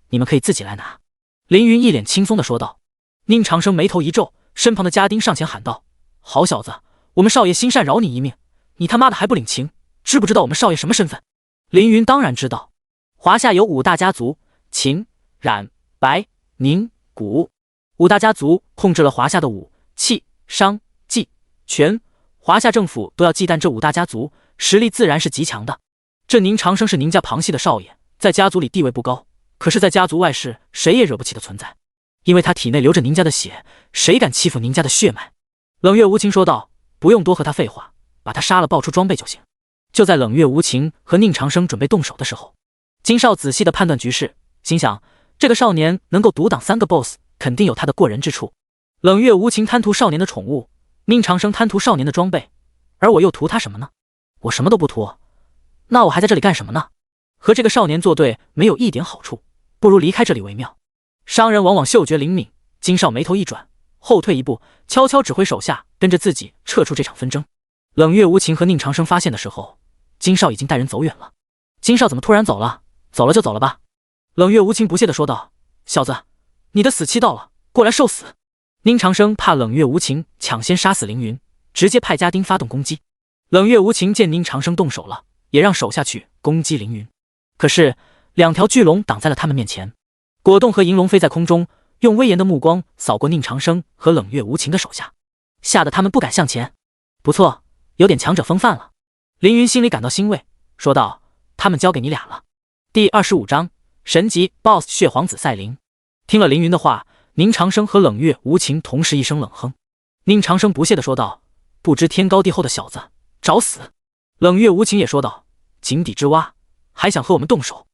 你们可以自己来拿。凌云一脸轻松地说道。宁长生眉头一皱，身旁的家丁上前喊道：好小子，我们少爷心善，饶你一命，你他妈的还不领情？知不知道我们少爷什么身份？凌云当然知道，华夏有5大家族，秦、冉、白、宁、古。5大家族控制了华夏的武、气、商、技、权，华夏政府都要忌惮这5大家族，实力自然是极强的。这宁长生是宁家旁系的少爷，在家族里地位不高，可是在家族外是谁也惹不起的存在，因为他体内流着宁家的血，谁敢欺负宁家的血脉？冷月无情说道。不用多和他废话，把他杀了爆出装备就行。就在冷月无情和宁长生准备动手的时候，金少仔细地判断局势，心想这个少年能够独挡3个 BOSS， 肯定有他的过人之处。冷月无情贪图少年的宠物，宁长生贪图少年的装备，而我又图他什么呢？我什么都不图，那我还在这里干什么呢？和这个少年作对没有一点好处，不如离开这里为妙。商人往往嗅觉灵敏，金少眉头一转，后退一步，悄悄指挥手下跟着自己撤出这场纷争。冷月无情和宁长生发现的时候，金少已经带人走远了。金少怎么突然走了？走了就走了吧。冷月无情不屑地说道：小子，你的死期到了，过来受死。宁长生怕冷月无情抢先杀死凌云，直接派家丁发动攻击。冷月无情见宁长生动手了，也让手下去攻击凌云。可是2条巨龙挡在了他们面前。果冻和银龙飞在空中，用威严的目光扫过宁长生和冷月无情的手下，吓得他们不敢向前。不错，有点强者风范了。凌云心里感到欣慰，说道：他们交给你俩了。第25章神级 BOSS 血皇子赛琳。听了凌云的话，宁长生和冷月无情同时一声冷哼。宁长生不屑地说道：不知天高地厚的小子，找死！冷月无情也说道：井底之蛙，还想和我们动手？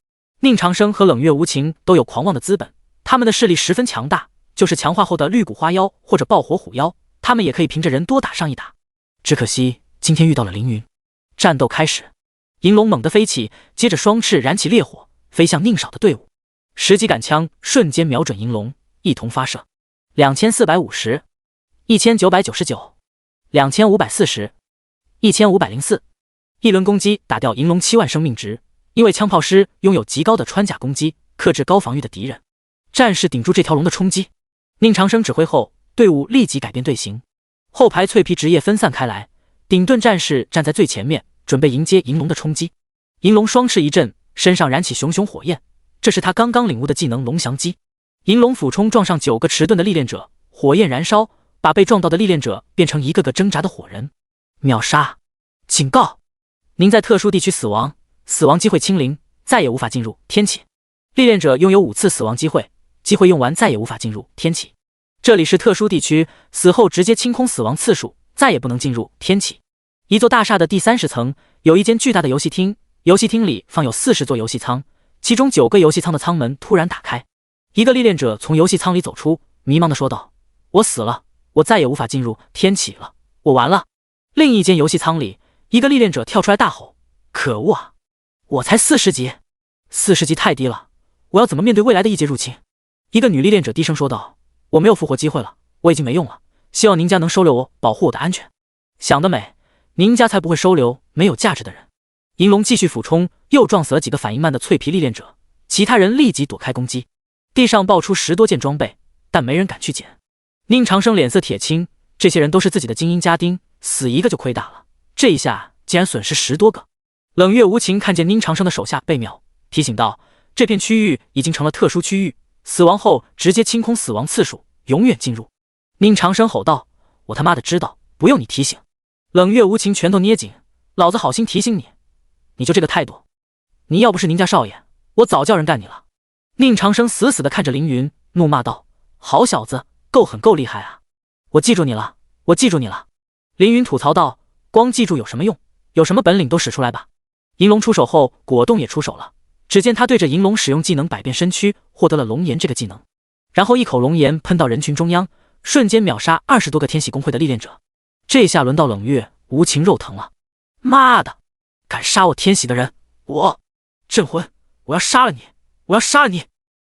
宁长生和冷月无情都有狂妄的资本，他们的势力十分强大，就是强化后的绿骨花妖或者爆火虎妖，他们也可以凭着人多打上一打。只可惜今天遇到了凌云。战斗开始，银龙猛地飞起，接着双翅燃起烈火，飞向宁少的队伍。10几杆枪瞬间瞄准银龙，一同发射。2450、1999、2540、1504，一轮攻击打掉银龙7万生命值。因为枪炮师拥有极高的穿甲攻击，克制高防御的敌人。战士顶住这条龙的冲击。宁长生指挥后，队伍立即改变队形，后排脆皮职业分散开来，顶盾战士站在最前面，准备迎接银龙的冲击。银龙双翅一震，身上燃起熊熊火焰，这是他刚刚领悟的技能龙翔击。银龙俯冲撞上9个迟钝的历练者，火焰燃烧，把被撞到的历练者变成一个个挣扎的火人。秒杀！警告！您在特殊地区死亡，死亡机会清零，再也无法进入天启。历练者拥有5次死亡机会，机会用完再也无法进入天启。这里是特殊地区，死后直接清空死亡次数，再也不能进入天启。一座大厦的第30层有一间巨大的游戏厅，游戏厅里放有40座游戏舱，其中9个游戏舱的舱门突然打开，一个历练者从游戏舱里走出，迷茫地说道：我死了，我再也无法进入天启了，我完了。另一间游戏舱里，一个历练者跳出来大吼：可恶啊，我才40级，40级太低了，我要怎么面对未来的异界入侵？一个女历练者低声说道：我没有复活机会了，我已经没用了，希望您家能收留我，保护我的安全。想得美，您家才不会收留没有价值的人。银龙继续俯冲，又撞死了几个反应慢的脆皮历练者，其他人立即躲开攻击。地上爆出10多件装备，但没人敢去捡。宁长生脸色铁青，这些人都是自己的精英家丁，死一个就亏大了，这一下竟然损失10多个。冷月无情看见宁长生的手下被秒，提醒道：这片区域已经成了特殊区域，死亡后直接清空死亡次数，永远进入。宁长生吼道：我他妈的知道，不用你提醒。冷月无情拳头捏紧，老子好心提醒你，你就这个态度，你要不是宁家少爷，我早叫人干你了。宁长生死死地看着凌云，怒骂道：好小子，够狠够厉害啊，我记住你了，我记住你了。凌云吐槽道：光记住有什么用，有什么本领都使出来吧。银龙出手后，果冻也出手了。只见他对着银龙使用技能百变身躯，获得了龙炎这个技能，然后一口龙炎喷到人群中央，瞬间秒杀20多个天喜公会的历练者。这下轮到冷月无情肉疼了，妈的，敢杀我天喜的人，我镇魂，我要杀了你，我要杀了你！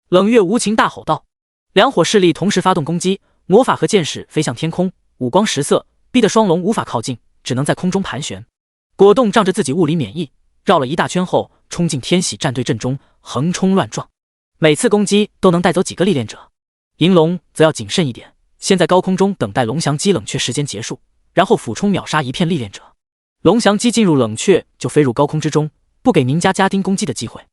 冷月无情大吼道。2伙势力同时发动攻击，魔法和剑士飞向天空，五光十色，逼得双龙无法靠近，只能在空中盘旋。果冻仗着自己物理免疫，绕了一大圈后冲进天喜战队阵中，横冲乱撞，每次攻击都能带走几个历练者。银龙则要谨慎一点，先在高空中等待龙翔机冷却时间结束，然后俯冲秒杀一片历练者。龙翔机进入冷却就飞入高空之中，不给宁家家丁攻击的机会。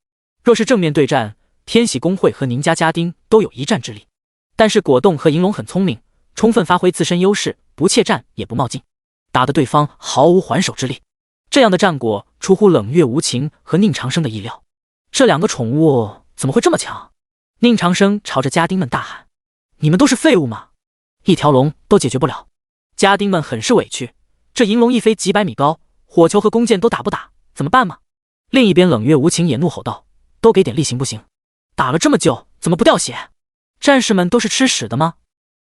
若是正面对战，天喜公会和宁家家丁都有一战之力。但是果冻和银龙很聪明，充分发挥自身优势，不怯战也不冒进，打得对方毫无还手之力。这样的战果出乎冷月无情和宁长生的意料。这2个宠物怎么会这么强？宁长生朝着家丁们大喊：你们都是废物吗？一条龙都解决不了。家丁们很是委屈，这银龙一飞几百米高，火球和弓箭都打不打，怎么办嘛？另一边冷月无情也怒吼道：都给点力行不行？打了这么久，怎么不掉血？战士们都是吃屎的吗？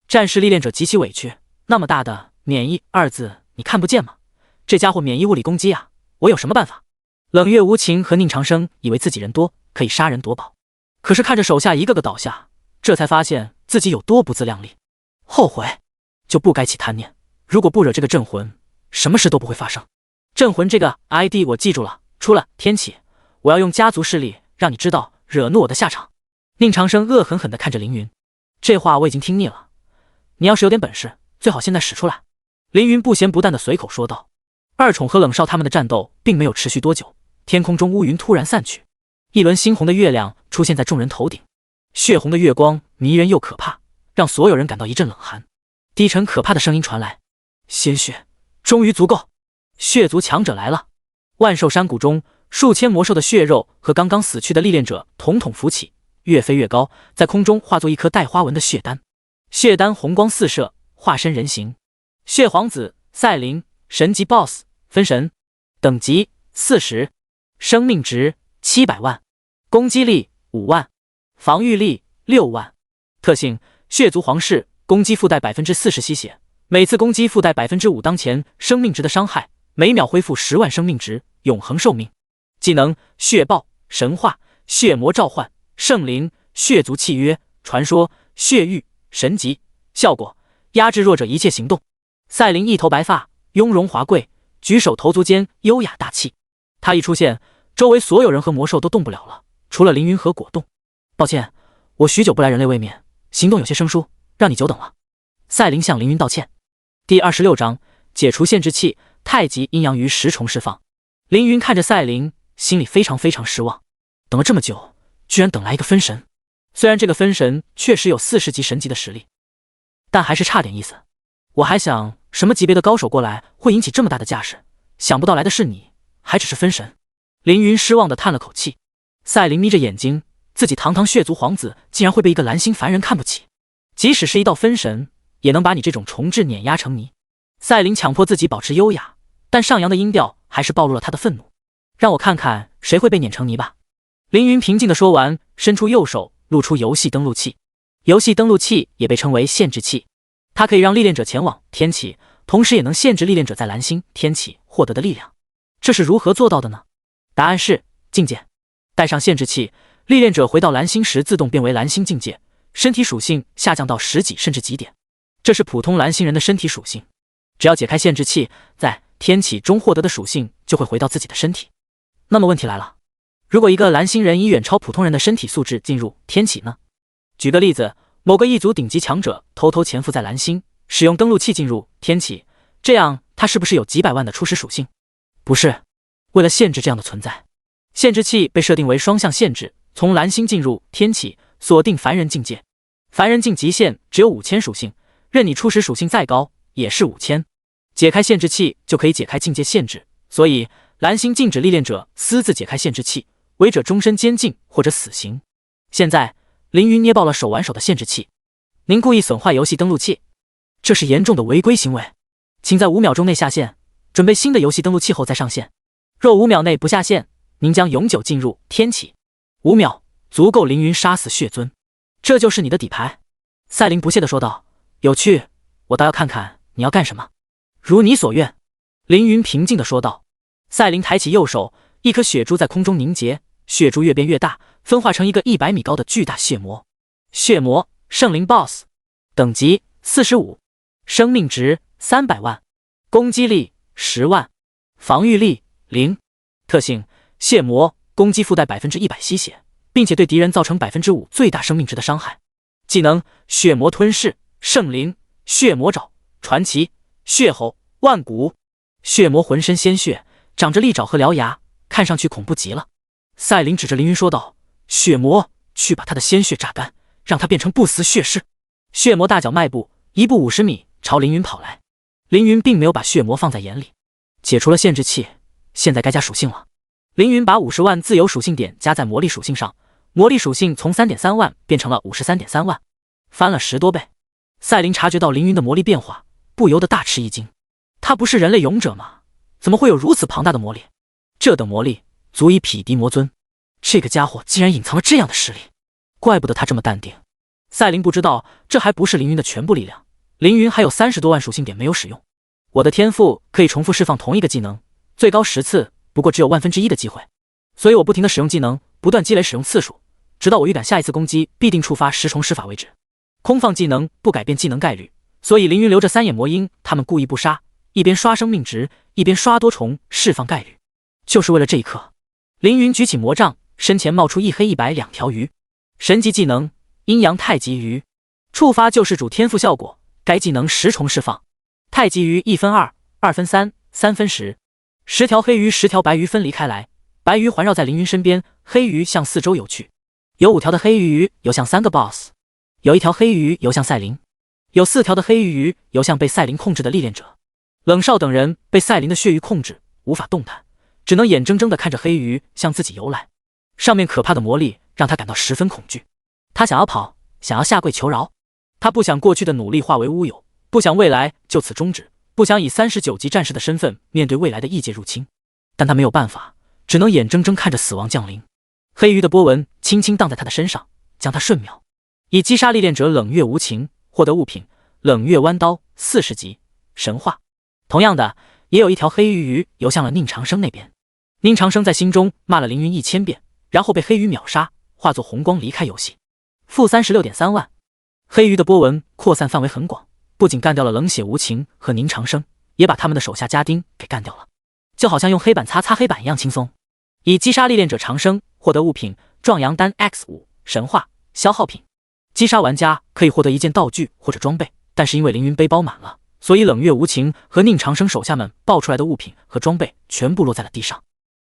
战士历练者极其委屈，那么大的免疫二字你看不见吗？这家伙免疫物理攻击啊，我有什么办法？冷月无情和宁长生以为自己人多，可以杀人夺宝，可是看着手下一个个倒下，这才发现自己有多不自量力，后悔就不该起贪念。如果不惹这个镇魂，什么事都不会发生。镇魂这个 ID 我记住了，出了天启，我要用家族势力让你知道惹怒我的下场。宁长生恶狠狠地看着凌云，这话我已经听腻了，你要是有点本事，最好现在使出来。凌云不咸不淡地随口说道。二宠和冷少他们的战斗并没有持续多久，天空中乌云突然散去，一轮猩红的月亮出现在众人头顶，血红的月光迷人又可怕，让所有人感到一阵冷寒。低沉可怕的声音传来，鲜血终于足够，血族强者来了。万兽山谷中，数千魔兽的血肉和刚刚死去的历练者统统浮起，越飞越高，在空中化作一颗带花纹的血丹。血丹红光四射，化身人形。血皇子赛琳，神级 BOSS， 分神，等级40，生命值700万，攻击力5万，防御力6万。特性：血族皇室，攻击附带 40% 吸血，每次攻击附带 5% 当前生命值的伤害，每秒恢复10万生命值，永恒寿命。技能：血爆、神话、血魔召唤、圣灵、血族契约、传说、血域。神级效果：压制弱者一切行动。赛琳一头白发，雍容华贵，举手投足间优雅大气。他一出现，周围所有人和魔兽都动不了了，除了凌云和果冻。抱歉，我许久不来人类位面，行动有些生疏，让你久等了。赛琳向凌云道歉。第26章解除限制器，太极阴阳鱼10重释放。凌云看着赛琳，心里非常失望，等了这么久，居然等来一个分神。虽然这个分神确实有40级神级的实力，但还是差点意思。我还想什么级别的高手过来会引起这么大的架势，想不到来的是你，还只是分神。凌云失望地叹了口气。赛琳眯着眼睛，自己堂堂血族皇子竟然会被一个蓝星凡人看不起，即使是一道分神，也能把你这种重置碾压成泥。赛琳强迫自己保持优雅，但上扬的音调还是暴露了他的愤怒。让我看看谁会被碾成泥吧。凌云平静地说完，伸出右手露出游戏登录器。游戏登录器也被称为限制器，它可以让历练者前往天启，同时也能限制历练者在蓝星天启获得的力量。这是如何做到的呢？答案是境界。带上限制器，历练者回到蓝星时自动变为蓝星境界，身体属性下降到10几甚至极点。这是普通蓝星人的身体属性，只要解开限制器，在天启中获得的属性就会回到自己的身体。那么问题来了，如果一个蓝星人以远超普通人的身体素质进入天启呢？举个例子，某个异族顶级强者偷偷潜伏在蓝星，使用登录器进入天启，这样他是不是有几百万的初始属性？不是。为了限制这样的存在，限制器被设定为双向限制，从蓝星进入天启，锁定凡人境界。凡人境极限只有5000属性，任你初始属性再高也是5000。解开限制器就可以解开境界限制，所以蓝星禁止历练者私自解开限制器，违者终身监禁或者死刑。现在凌云捏爆了手挽手的限制器。您故意损坏游戏登录器，这是严重的违规行为，请在5秒钟内下线，准备新的游戏登录器后再上线。若5秒内不下线，您将永久进入天启。5秒足够凌云杀死血尊，这就是你的底牌。赛琳不屑地说道。有趣，我倒要看看你要干什么。如你所愿，凌云平静地说道。赛琳抬起右手，一颗血珠在空中凝结，血珠越变越大，分化成一个100米高的巨大血魔。血魔圣灵 BOSS， 等级45，生命值300万，攻击力10万，防御力0。特性：血魔，攻击附带 100% 吸血，并且对敌人造成 5% 最大生命值的伤害。技能：血魔吞噬、圣灵、血魔爪、传奇、血吼、万古。血魔浑身鲜血，长着利爪和獠牙，看上去恐怖极了。赛琳指着凌云说道：血魔，去把他的鲜血榨干，让他变成不死血尸。血魔大脚迈步，1步50米朝凌云跑来。凌云并没有把血魔放在眼里。解除了限制器，现在该加属性了。凌云把50万自由属性点加在魔力属性上，魔力属性从 3.3 万变成了 53.3 万，翻了10多倍。赛琳察觉到凌云的魔力变化，不由得大吃一惊。他不是人类勇者吗？怎么会有如此庞大的魔力？这等魔力足以匹敌魔尊。这个家伙竟然隐藏了这样的实力，怪不得他这么淡定。赛琳不知道，这还不是凌云的全部力量，凌云还有30多万属性点没有使用。我的天赋可以重复释放同一个技能，最高10次，不过只有1/1000的机会，所以我不停地使用技能，不断积累使用次数，直到我预感下一次攻击必定触发10重施法为止。空放技能不改变技能概率，所以凌云留着3眼魔鹰，他们故意不杀，一边刷生命值，一边刷多重释放概率，就是为了这一刻。凌云举起魔杖，身前冒出一黑一白2条鱼，神级技能阴阳太极鱼，触发救世主天赋效果，该技能10重释放。太极鱼1分2， 2分3， 3分10，10条黑鱼10条白鱼分离开来，白鱼环绕在凌云身边，黑鱼向四周游去。有5条的黑鱼游向3个 BOSS， 有1条黑鱼游向赛琳，有4条的黑鱼游向被赛琳控制的历练者。冷少等人被赛琳的血鱼控制，无法动弹，只能眼睁睁地看着黑鱼向自己游来。上面可怕的魔力让他感到十分恐惧，他想要跑，想要下跪求饶，他不想过去的努力化为乌有，不想未来就此终止，不想以39级战士的身份面对未来的异界入侵，但他没有办法，只能眼睁睁看着死亡降临。黑鱼的波纹轻轻荡在他的身上，将他瞬秒。以击杀历练者冷月无情，获得物品冷月弯刀40级神话。同样的，也有1条黑鱼游向了宁长生那边。宁长生在心中骂了凌云1000遍，然后被黑鱼秒杀，化作红光离开游戏。负 36.3 万。黑鱼的波纹扩散范围很广，不仅干掉了冷血无情和宁长生，也把他们的手下家丁给干掉了，就好像用黑板擦黑板一样轻松。以击杀历练者长生，获得物品壮阳丹 X5 神话消耗品。击杀玩家可以获得一件道具或者装备，但是因为凌云背包满了，所以冷月无情和宁长生手下们爆出来的物品和装备全部落在了地上。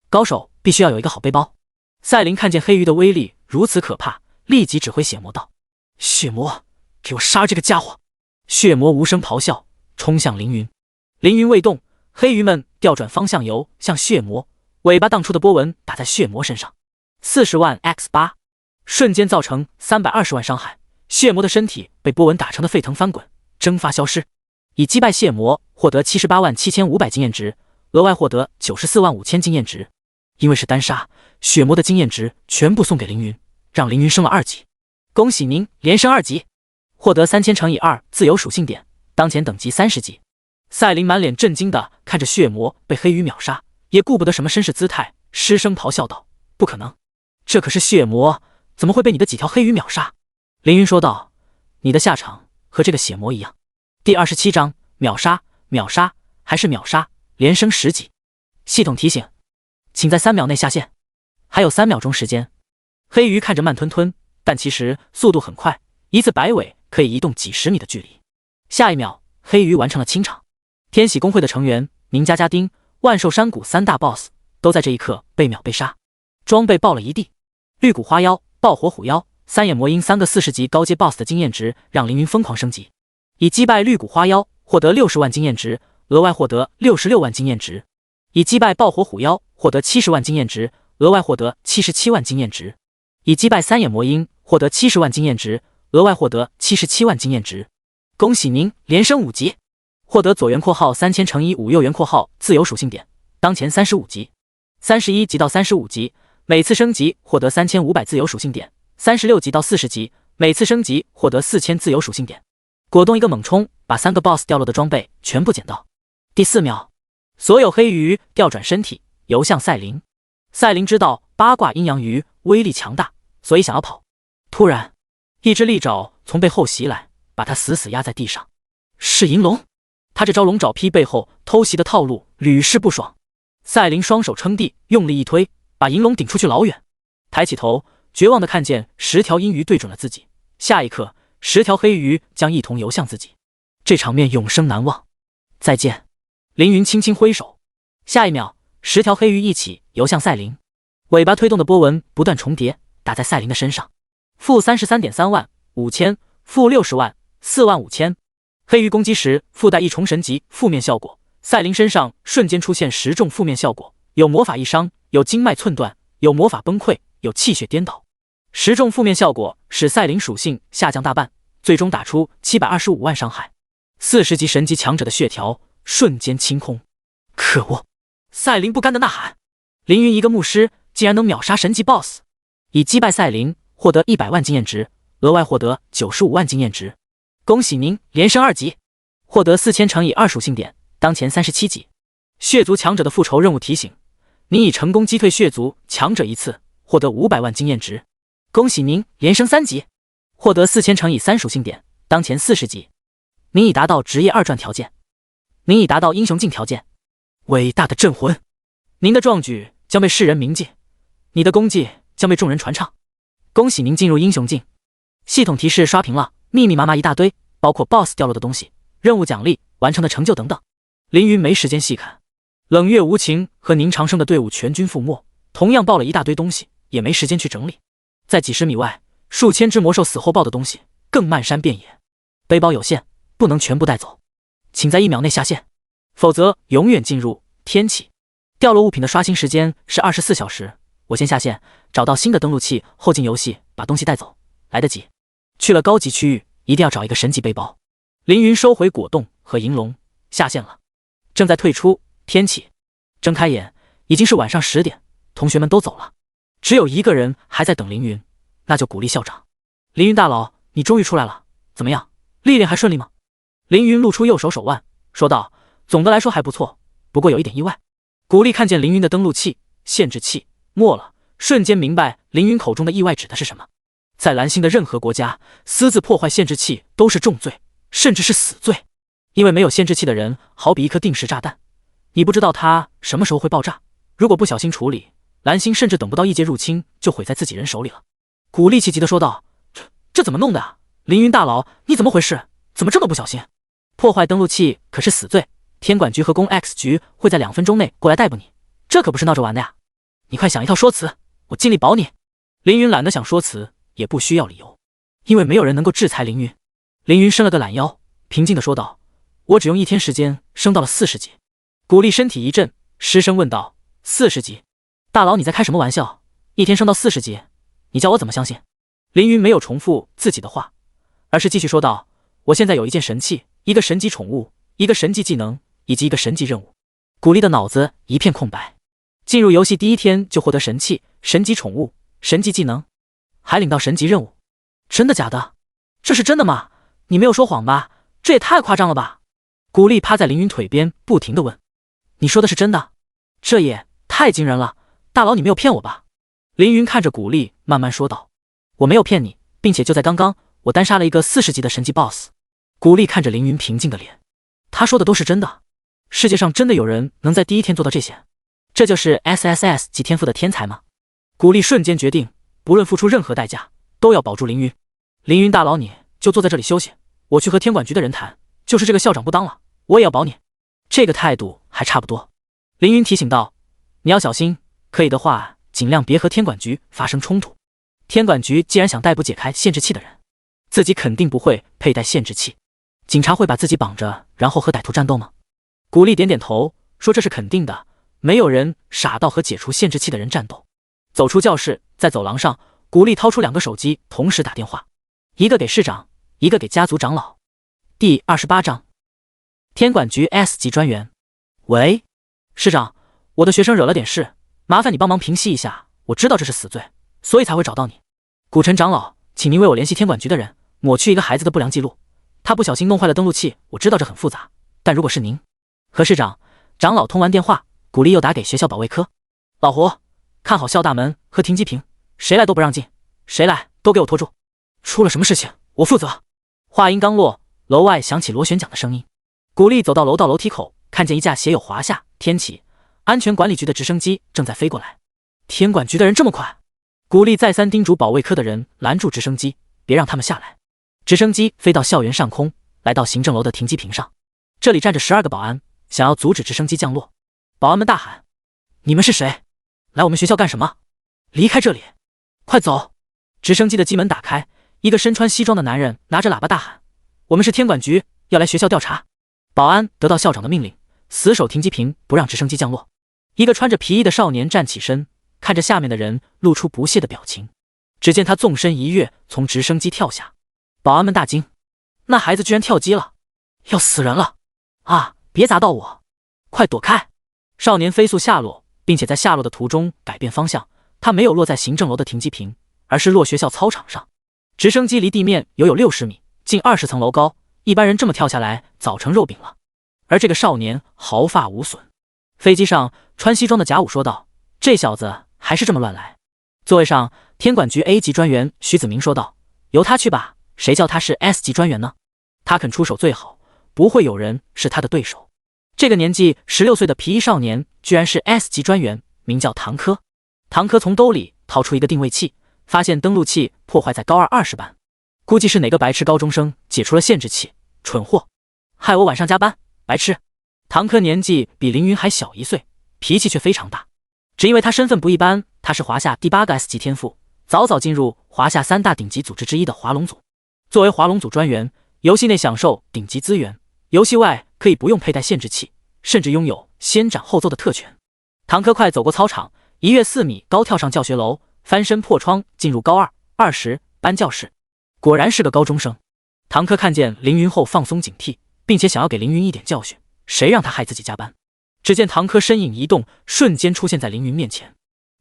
高手必须要有一个好背包。赛琳看见黑鱼的威力如此可怕，立即指挥血魔道：血魔，给我杀这个家伙！血魔无声咆哮，冲向凌云。凌云未动，黑鱼们调转方向游向血魔，尾巴荡出的波纹打在血魔身上，40万 X8， 瞬间造成320万伤害。血魔的身体被波纹打成的沸腾翻滚，蒸发消失。以击败血魔获得78万7500经验值，额外获得94万5000经验值。因为是单杀，血魔的经验值全部送给凌云，让凌云升了2级。恭喜您连升2级，获得3000乘以2自由属性点，当前等级30级。赛琳满脸震惊地看着血魔被黑鱼秒杀，也顾不得什么绅士姿态，失声咆哮道：不可能，这可是血魔，怎么会被你的几条黑鱼秒杀？凌云说道：你的下场和这个血魔一样。第27章秒杀，秒杀，还是秒杀，连升10级。系统提醒，请在3秒内下线，还有3秒钟时间。黑鱼看着慢吞吞，但其实速度很快，一次摆尾可以移动几10米的距离。下一秒，黑鱼完成了清场。天喜公会的成员宁家家丁、万寿山谷3大 BOSS 都在这一刻被秒被杀，装备爆了一地。绿骨花妖、爆火虎妖、3眼魔鹰3个40级高阶 BOSS 的经验值让凌云疯狂升级。以击败绿骨花妖获得60万经验值，额外获得66万经验值。以击败爆火虎妖获得70万经验值，额外获得77万经验值。以击败3眼魔鹰获得70万经验值，额外获得77万经验值。恭喜您连升5级，获得左圆括号3000乘以5右圆括号自由属性点，当前35级。31级到35级，每次升级获得3500自由属性点；36级到40级，每次升级获得4000自由属性点。果冻一个猛冲，把3个 BOSS 掉落的装备全部捡到。第4秒，所有黑鱼调转身体游向赛琳。赛琳知道八卦阴阳鱼威力强大，所以想要跑。突然，一只利爪从背后袭来，把他死死压在地上。是银龙，他这招龙爪劈背后偷袭的套路屡试不爽。赛琳双手撑地，用力一推，把银龙顶出去老远。抬起头，绝望地看见10条阴鱼对准了自己。下一刻，10条黑鱼将一同游向自己。这场面永生难忘。再见。凌云轻轻挥手，下一秒，10条黑鱼一起游向赛琳，尾巴推动的波纹不断重叠，打在赛琳的身上。负 33.3 万5000，负60万4万5000。黑鱼攻击时附带一重神级负面效果，赛琳身上瞬间出现10重负面效果，有魔法异伤，有经脉寸断，有魔法崩溃，有气血颠倒。10重负面效果使赛琳属性下降大半，最终打出725万伤害。40级神级强者的血条瞬间清空。可恶！赛琳不甘的呐喊：凌云一个牧师竟然能秒杀神级 BOSS！以击败赛琳，获得100万经验值，额外获得95万经验值。恭喜您连升2级，获得4000乘以2属性点，当前37级。血族强者的复仇任务提醒：您已成功击退血族强者1次，获得500万经验值。恭喜您连升3级，获得4000乘以3属性点，当前40级。您已达到职业2转条件，您已达到英雄境条件。伟大的镇魂，您的壮举将被世人铭记，你的功绩将被众人传唱。恭喜您进入英雄境。系统提示刷屏了，密密麻麻一大堆，包括 BOSS 掉落的东西、任务奖励、完成的成就等等。凌云没时间细看，冷月无情和宁长生的队伍全军覆没，同样爆了一大堆东西，也没时间去整理。在几十米外，数千只魔兽死后爆的东西更漫山遍野。背包有限，不能全部带走，请在1秒内下线，否则永远进入天启。掉落物品的刷新时间是24小时。我先下线，找到新的登录器后进游戏，把东西带走，来得及。去了高级区域，一定要找一个神级背包。凌云收回果冻和银龙，下线了。正在退出天启，睁开眼，已经是晚上10点，同学们都走了，只有一个人还在等凌云，那就古力校长。凌云大佬，你终于出来了，怎么样？历练还顺利吗？凌云露出右手手腕，说道：总的来说还不错，不过有一点意外。古力看见凌云的登录器、限制器没了，瞬间明白凌云口中的意外指的是什么。在蓝星的任何国家，私自破坏限制器都是重罪，甚至是死罪。因为没有限制器的人，好比一颗定时炸弹，你不知道它什么时候会爆炸，如果不小心处理，蓝星甚至等不到异界入侵，就毁在自己人手里了。古力气急地说道：这怎么弄的啊？凌云大佬，你怎么回事？怎么这么不小心？破坏登录器可是死罪，天管局和公 X 局会在2分钟内过来逮捕你，这可不是闹着玩的呀！你快想一套说辞，我尽力保你。凌云懒得想说辞，也不需要理由，因为没有人能够制裁凌云。凌云伸了个懒腰，平静地说道：我只用1天时间升到了40级。古力身体一震，失声问道：40级？大佬你在开什么玩笑？1天升到40级，你叫我怎么相信？凌云没有重复自己的话，而是继续说道：我现在有一件神器，一个神级宠物，一个神级技能，以及一个神级任务。古力的脑子一片空白，进入游戏第1天就获得神器、神级宠物、神级技能，还领到神级任务，真的假的？这是真的吗？你没有说谎吧？这也太夸张了吧！古力趴在凌云腿边不停地问：你说的是真的？这也太惊人了，大佬你没有骗我吧？凌云看着古力慢慢说道：我没有骗你，并且就在刚刚，我单杀了一个40级的神级 BOSS。古力看着凌云平静的脸，他说的都是真的。世界上真的有人能在第1天做到这些？这就是 SSS 级天赋的天才吗？古力瞬间决定，不论付出任何代价，都要保住凌云。凌云大佬，你就坐在这里休息，我去和天管局的人谈，就是这个校长不当了，我也要保你。这个态度还差不多。凌云提醒道：你要小心，可以的话尽量别和天管局发生冲突。天管局既然想逮捕解开限制器的人，自己肯定不会佩戴限制器。警察会把自己绑着然后和歹徒战斗吗？古力点点头说这是肯定的，没有人傻到和解除限制器的人战斗。走出教室，在走廊上，古力掏出2个手机同时打电话，一个给市长，一个给家族长老。第28章天管局 S 级专员。喂，市长，我的学生惹了点事，麻烦你帮忙平息一下，我知道这是死罪，所以才会找到你。古城长老，请您为我联系天管局的人，抹去一个孩子的不良记录，他不小心弄坏了登录器，我知道这很复杂，但如果是您。和市长、长老通完电话，古力又打给学校保卫科。老胡，看好校大门和停机坪，谁来都不让进，谁来都给我拖住。出了什么事情，我负责。话音刚落，楼外响起螺旋桨的声音。古力走到楼道楼梯口，看见一架写有华夏、天启、安全管理局的直升机正在飞过来。天管局的人这么快？古力再三叮嘱保卫科的人拦住直升机，别让他们下来。直升机飞到校园上空，来到行政楼的停机坪上，这里站着12个保安，想要阻止直升机降落。保安们大喊：你们是谁？来我们学校干什么？离开这里，快走！直升机的机门打开，一个身穿西装的男人拿着喇叭大喊：我们是天管局，要来学校调查。保安得到校长的命令，死守停机坪，不让直升机降落。一个穿着皮衣的少年站起身，看着下面的人，露出不屑的表情。只见他纵身一跃，从直升机跳下。保安们大惊，那孩子居然跳机了，要死人了！啊，别砸到我，快躲开！少年飞速下落，并且在下落的途中改变方向，他没有落在行政楼的停机坪，而是落学校操场上。直升机离地面有60米，近20层楼高，一般人这么跳下来早成肉饼了。而这个少年毫发无损。飞机上穿西装的甲午说道：“这小子还是这么乱来。”座位上，天管局 A 级专员徐子明说道：“由他去吧，谁叫他是 S 级专员呢？他肯出手最好，不会有人是他的对手。”这个年纪16岁的皮衣少年居然是 S 级专员，名叫唐科。唐科从兜里掏出一个定位器，发现登录器破坏在高二20班，估计是哪个白痴高中生解除了限制器，蠢货，害我晚上加班，白痴。唐科年纪比凌云还小1岁，脾气却非常大，只因为他身份不一般，他是华夏第8个 S 级天赋，早早进入华夏3大顶级组织之一的华龙组。作为华龙组专员，游戏内享受顶级资源，游戏外可以不用佩戴限制器，甚至拥有先斩后奏的特权。唐科快走过操场，1跃4米高跳上教学楼，翻身破窗进入高2 20班教室，果然是个高中生。唐科看见凌云后放松警惕，并且想要给凌云一点教训，谁让他害自己加班。只见唐科身影移动，瞬间出现在凌云面前。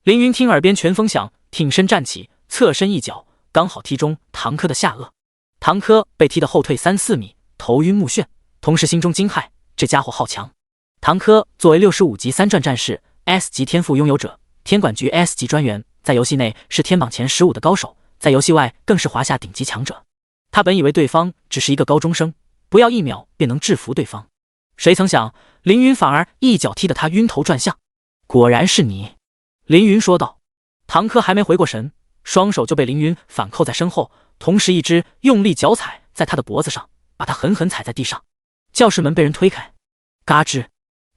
凌云听耳边拳风响，挺身站起，侧身一脚，刚好踢中唐科的下颚。唐科被踢得后退3、4米，头晕目眩，同时心中惊骇，这家伙好强。唐科作为65级3转战士， S 级天赋拥有者，天管局 S 级专员，在游戏内是天榜前15的高手，在游戏外更是华夏顶级强者。他本以为对方只是一个高中生，不要1秒便能制服对方，谁曾想凌云反而一脚踢得他晕头转向。果然是你，凌云说道。唐科还没回过神，双手就被凌云反扣在身后，同时一只用力脚踩在他的脖子上，把他狠狠踩在地上。教室门被人推开，嘎吱，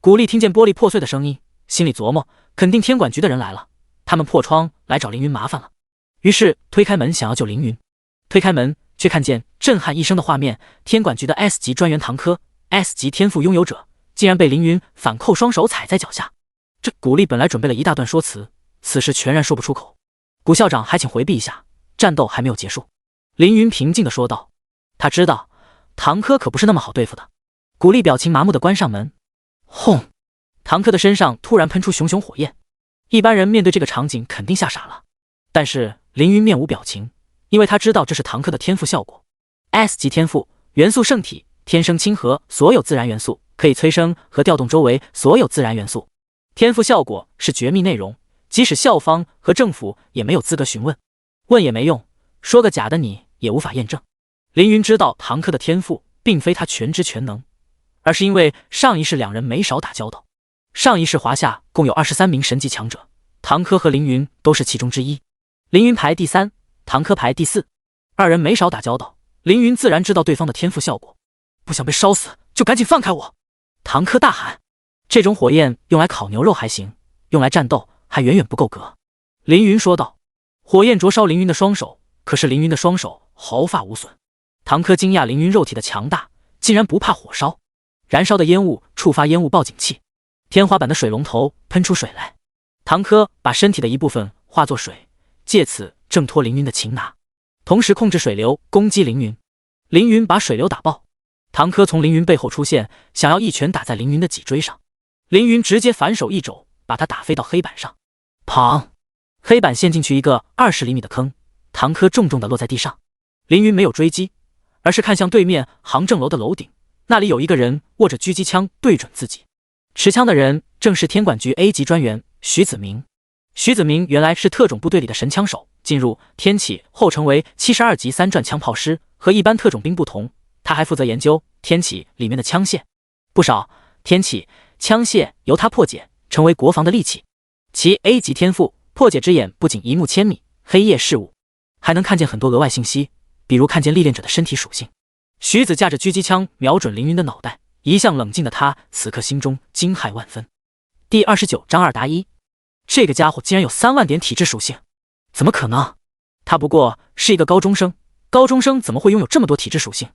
古力听见玻璃破碎的声音，心里琢磨，肯定天管局的人来了，他们破窗来找凌云麻烦了。于是推开门想要救凌云，推开门却看见震撼一生的画面，天管局的 S 级专员唐科， S 级天赋拥有者，竟然被凌云反扣双手踩在脚下。这古力本来准备了一大段说辞，此时全然说不出口。古校长还请回避一下，战斗还没有结束。凌云平静地说道。他知道唐科可不是那么好对付的。古力表情麻木地关上门。轰！唐科的身上突然喷出熊熊火焰，一般人面对这个场景肯定吓傻了，但是凌云面无表情，因为他知道这是唐科的天赋效果。 S 级天赋，元素圣体，天生亲和所有自然元素，可以催生和调动周围所有自然元素。天赋效果是绝密内容，即使校方和政府也没有资格询问，问也没用，说个假的你也无法验证。凌云知道唐科的天赋并非他全知全能，而是因为上一世两人没少打交道。上一世华夏共有23名神级强者，唐科和凌云都是其中之一。凌云排第3，唐科排第4，二人没少打交道，凌云自然知道对方的天赋效果。不想被烧死就赶紧放开我！唐科大喊。这种火焰用来烤牛肉还行，用来战斗还远远不够格。凌云说道。火焰灼烧凌云的双手，可是凌云的双手毫发无损。唐科惊讶凌云肉体的强大，竟然不怕火烧。燃烧的烟雾触发烟雾报警器，天花板的水龙头喷出水来。唐科把身体的一部分化作水，借此挣脱凌云的擒拿，同时控制水流攻击凌云。凌云把水流打爆，唐科从凌云背后出现，想要一拳打在凌云的脊椎上。凌云直接反手一肘把他打飞到黑板上，砰！黑板陷进去一个20厘米的坑，唐科重重地落在地上。凌云没有追击，而是看向对面杭正楼的楼顶，那里有一个人握着狙击枪对准自己。持枪的人正是天管局 A 级专员徐子明。徐子明原来是特种部队里的神枪手，进入天启后成为72级3转枪炮师，和一般特种兵不同，他还负责研究天启里面的枪械，不少天启枪械由他破解，成为国防的利器。其 A 级天赋破解之眼不仅一目千米，黑夜视物，还能看见很多额外信息，比如看见历练者的身体属性。徐子架着狙击枪瞄准凌云的脑袋，一向冷静的他此刻心中惊骇万分。第29章2打1，这个家伙竟然有3万点体质属性，怎么可能？他不过是一个高中生，高中生怎么会拥有这么多体质属性？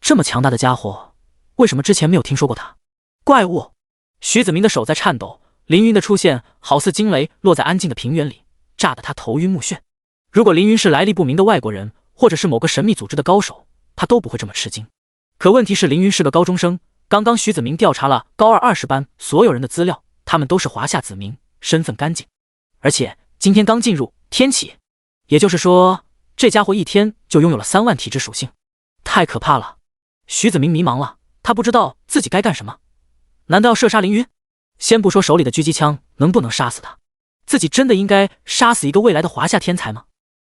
这么强大的家伙，为什么之前没有听说过他？怪物！徐子明的手在颤抖，凌云的出现好似惊雷落在安静的平原里，炸得他头晕目眩。如果凌云是来历不明的外国人，或者是某个神秘组织的高手，他都不会这么吃惊。可问题是凌云是个高中生，刚刚徐子明调查了高2 20班所有人的资料，他们都是华夏子民，身份干净，而且今天刚进入天启。也就是说，这家伙一天就拥有了3万体质属性，太可怕了。徐子明迷茫了，他不知道自己该干什么。难道要射杀凌云？先不说手里的狙击枪能不能杀死他，自己真的应该杀死一个未来的华夏天才吗？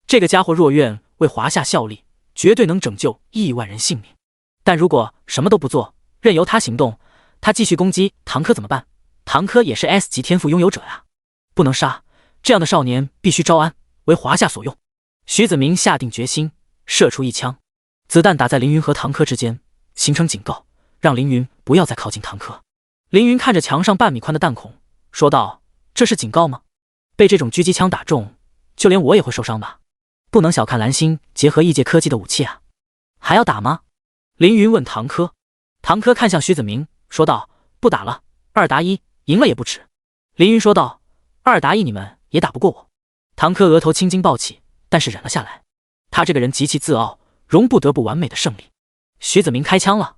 这个家伙若愿为华夏效力，绝对能拯救亿万人性命。但如果什么都不做，任由他行动，他继续攻击唐柯怎么办？唐柯也是 S 级天赋拥有者呀，不能杀，这样的少年必须招安，为华夏所用。徐子明下定决心，射出一枪，子弹打在凌云和唐柯之间，形成警告，让凌云不要再靠近唐柯。凌云看着墙上半米宽的弹孔，说道：“这是警告吗？被这种狙击枪打中，就连我也会受伤吧？不能小看蓝星结合异界科技的武器啊！还要打吗？”凌云问唐柯。唐柯看向徐子明，说道：“不打了，2打1，赢了也不迟。”凌云说道：“2打1，你们也打不过我。”唐柯额头青筋暴起，但是忍了下来。他这个人极其自傲，容不得不完美的胜利。徐子明开枪了，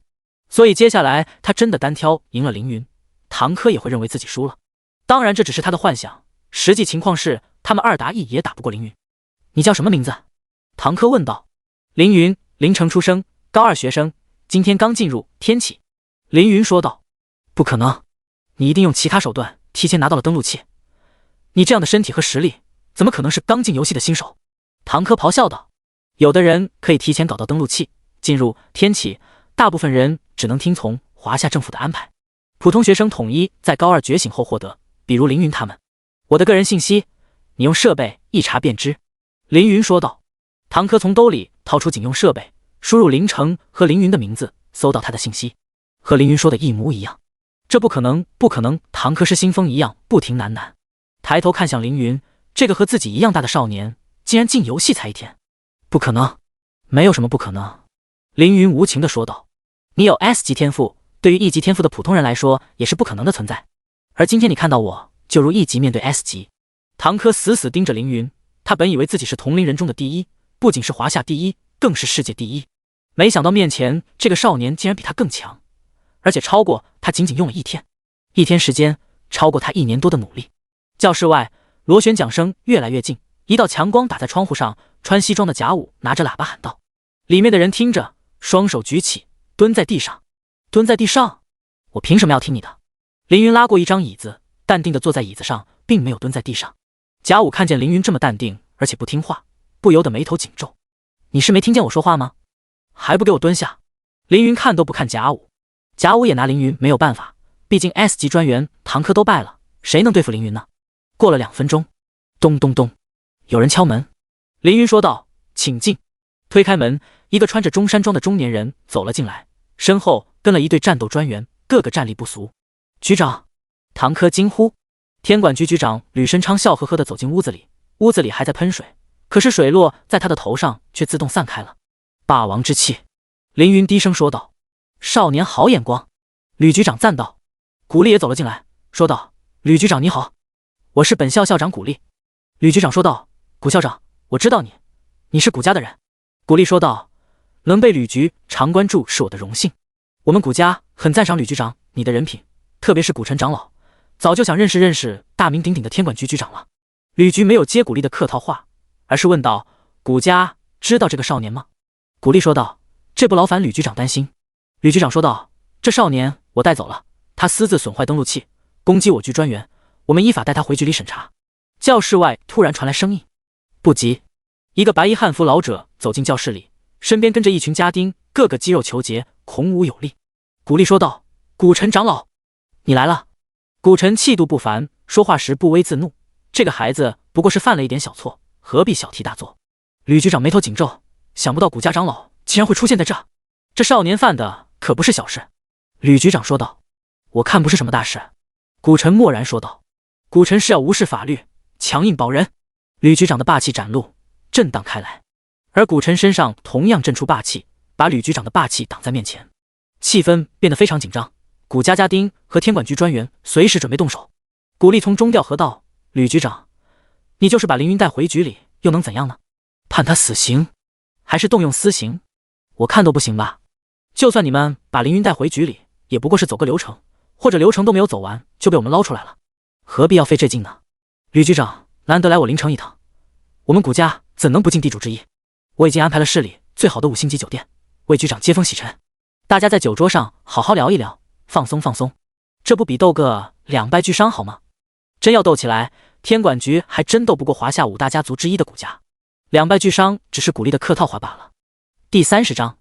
所以接下来他真的单挑赢了凌云，唐柯也会认为自己输了。当然这只是他的幻想，实际情况是他们2打1也打不过凌云。你叫什么名字？唐柯问道。凌云，凌城出生，高2学生，今天刚进入天启。凌云说道。不可能，你一定用其他手段提前拿到了登录器，你这样的身体和实力，怎么可能是刚进游戏的新手？唐柯咆哮道。有的人可以提前搞到登录器，进入天启，大部分人只能听从华夏政府的安排，普通学生统一在高2觉醒后获得，比如凌云他们。我的个人信息，你用设备一查便知。凌云说道。唐柯从兜里掏出警用设备，输入凌城和凌云的名字，搜到他的信息，和凌云说的一模一样。这不可能，不可能！唐柯是新风一样不停喃喃，抬头看向凌云，这个和自己一样大的少年，竟然进游戏才1天，不可能，没有什么不可能。凌云无情地说道。你有 S 级天赋，对于 E 级天赋的普通人来说也是不可能的存在，而今天你看到我，就如 E 级面对 S 级。唐柯死死盯着凌云，他本以为自己是同龄人中的第一，不仅是华夏第一，更是世界第一，没想到面前这个少年竟然比他更强，而且超过他仅仅用了1天，1天时间超过他1年多的努力。教室外，螺旋桨声越来越近，一道强光打在窗户上，穿西装的贾武拿着喇叭喊道。里面的人听着，双手举起，蹲在地上。蹲在地上？我凭什么要听你的？凌云拉过一张椅子，淡定地坐在椅子上，并没有蹲在地上。贾武看见凌云这么淡定，而且不听话，不由得眉头紧皱。你是没听见我说话吗？还不给我蹲下！凌云看都不看贾武。贾武也拿凌云没有办法，毕竟 S 级专员唐柯都败了，谁能对付凌云呢？过了2分钟，咚咚咚，有人敲门。凌云说道：“请进。”推开门，一个穿着中山装的中年人走了进来，身后跟了一队战斗专员，个个战力不俗。局长！唐柯惊呼。天管局局长吕申昌笑呵呵地走进屋子里，屋子里还在喷水，可是水落在他的头上却自动散开了。霸王之气！凌云低声说道。少年好眼光！吕局长赞道。古力也走了进来，说道：“吕局长你好，我是本校校长古力。”吕局长说道：“古校长，我知道你，你是古家的人。”古力说道：“能被吕局长关注是我的荣幸，我们古家很赞赏吕局长你的人品，特别是古陈长老，早就想认识认识大名鼎鼎的天管局局长了。”吕局没有接古力的客套话，而是问道：“古家知道这个少年吗？”古力说道：“这不劳烦吕局长担心。”吕局长说道：“这少年我带走了，他私自损坏登录器，攻击我局专员，我们依法带他回局里审查。”教室外突然传来声音：“不急！”一个白衣汉服老者走进教室里，身边跟着一群家丁，个个肌肉虬结，孔武有力。古力说道：“古陈长老，你来了。”古陈气度不凡，说话时不微自怒，这个孩子不过是犯了一点小错，何必小题大做？吕局长眉头紧皱，想不到古家长老竟然会出现在这，这少年犯的可不是小事。吕局长说道：“我看不是什么大事。”古陈默然说道：“古陈是要无视法律，强硬保人。”吕局长的霸气展露，震荡开来，而古陈身上同样震出霸气，把吕局长的霸气挡在面前，气氛变得非常紧张。古家家丁和天管局专员随时准备动手。古力从中调和道：“吕局长，你就是把凌云带回局里，又能怎样呢？判他死刑，还是动用私刑？我看都不行吧。就算你们把凌云带回局里，也不过是走个流程，或者流程都没有走完就被我们捞出来了，何必要费这劲呢？吕局长难得来我凌城一趟，我们谷家怎能不尽地主之谊？我已经安排了市里最好的5星级酒店，为局长接风洗尘。大家在酒桌上好好聊一聊，放松放松，这不比斗个2败俱伤好吗？真要斗起来，天管局还真斗不过华夏5大家族之一的谷家。2败俱伤只是谷力的客套话罢了。第30章，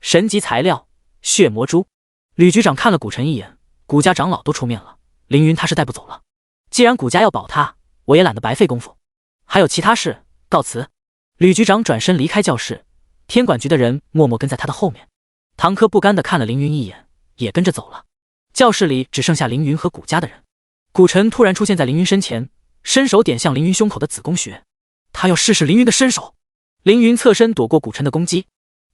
神级材料血魔珠。吕局长看了谷尘一眼，谷家长老都出面了，凌云他是带不走了。既然谷家要保他，我也懒得白费功夫。还有其他事，告辞。吕局长转身离开教室，天管局的人默默跟在他的后面。唐柯不甘地看了凌云一眼，也跟着走了。教室里只剩下凌云和谷家的人。谷尘突然出现在凌云身前，伸手点向凌云胸口的子宫穴，他要试试凌云的身手。凌云侧身躲过谷尘的攻击，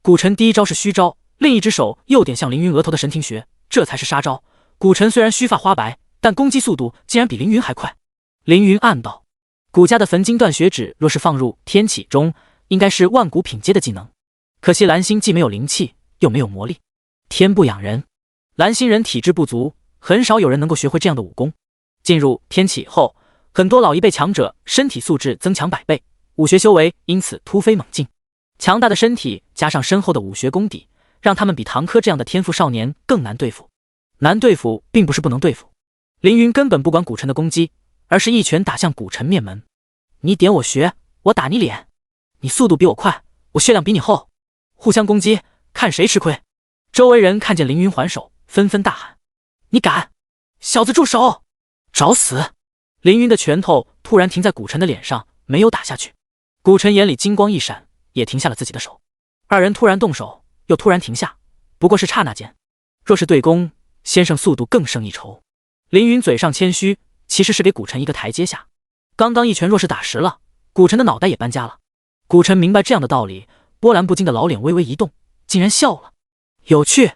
谷尘第一招是虚招，另一只手又点向凌云额头的神庭穴，这才是杀招。谷尘虽然须发花白，但攻击速度竟然比凌云还快。凌云暗道，谷家的焚金断血指若是放入天启中，应该是万古品阶的技能。可惜蓝星既没有灵气，又没有魔力，天不养人。蓝星人体质不足，很少有人能够学会这样的武功。进入天启后，很多老一辈强者身体素质增强100倍，武学修为因此突飞猛进。强大的身体加上深厚的武学功底，让他们比唐柯这样的天赋少年更难对付。难对付并不是不能对付。凌云根本不管谷尘的攻击，而是一拳打向谷尘面门。你点我穴，我打你脸。你速度比我快，我血量比你厚，互相攻击，看谁吃亏。周围人看见凌云还手，纷纷大喊：你敢！小子住手！找死！凌云的拳头突然停在谷尘的脸上，没有打下去。谷尘眼里金光一闪，也停下了自己的手。二人突然动手，又突然停下，不过是刹那间。若是对攻，先生速度更胜一筹。凌云嘴上谦虚，其实是给谷尘一个台阶下。刚刚一拳若是打实了，谷尘的脑袋也搬家了。谷尘明白这样的道理，波澜不惊的老脸微微一动，竟然笑了。有趣。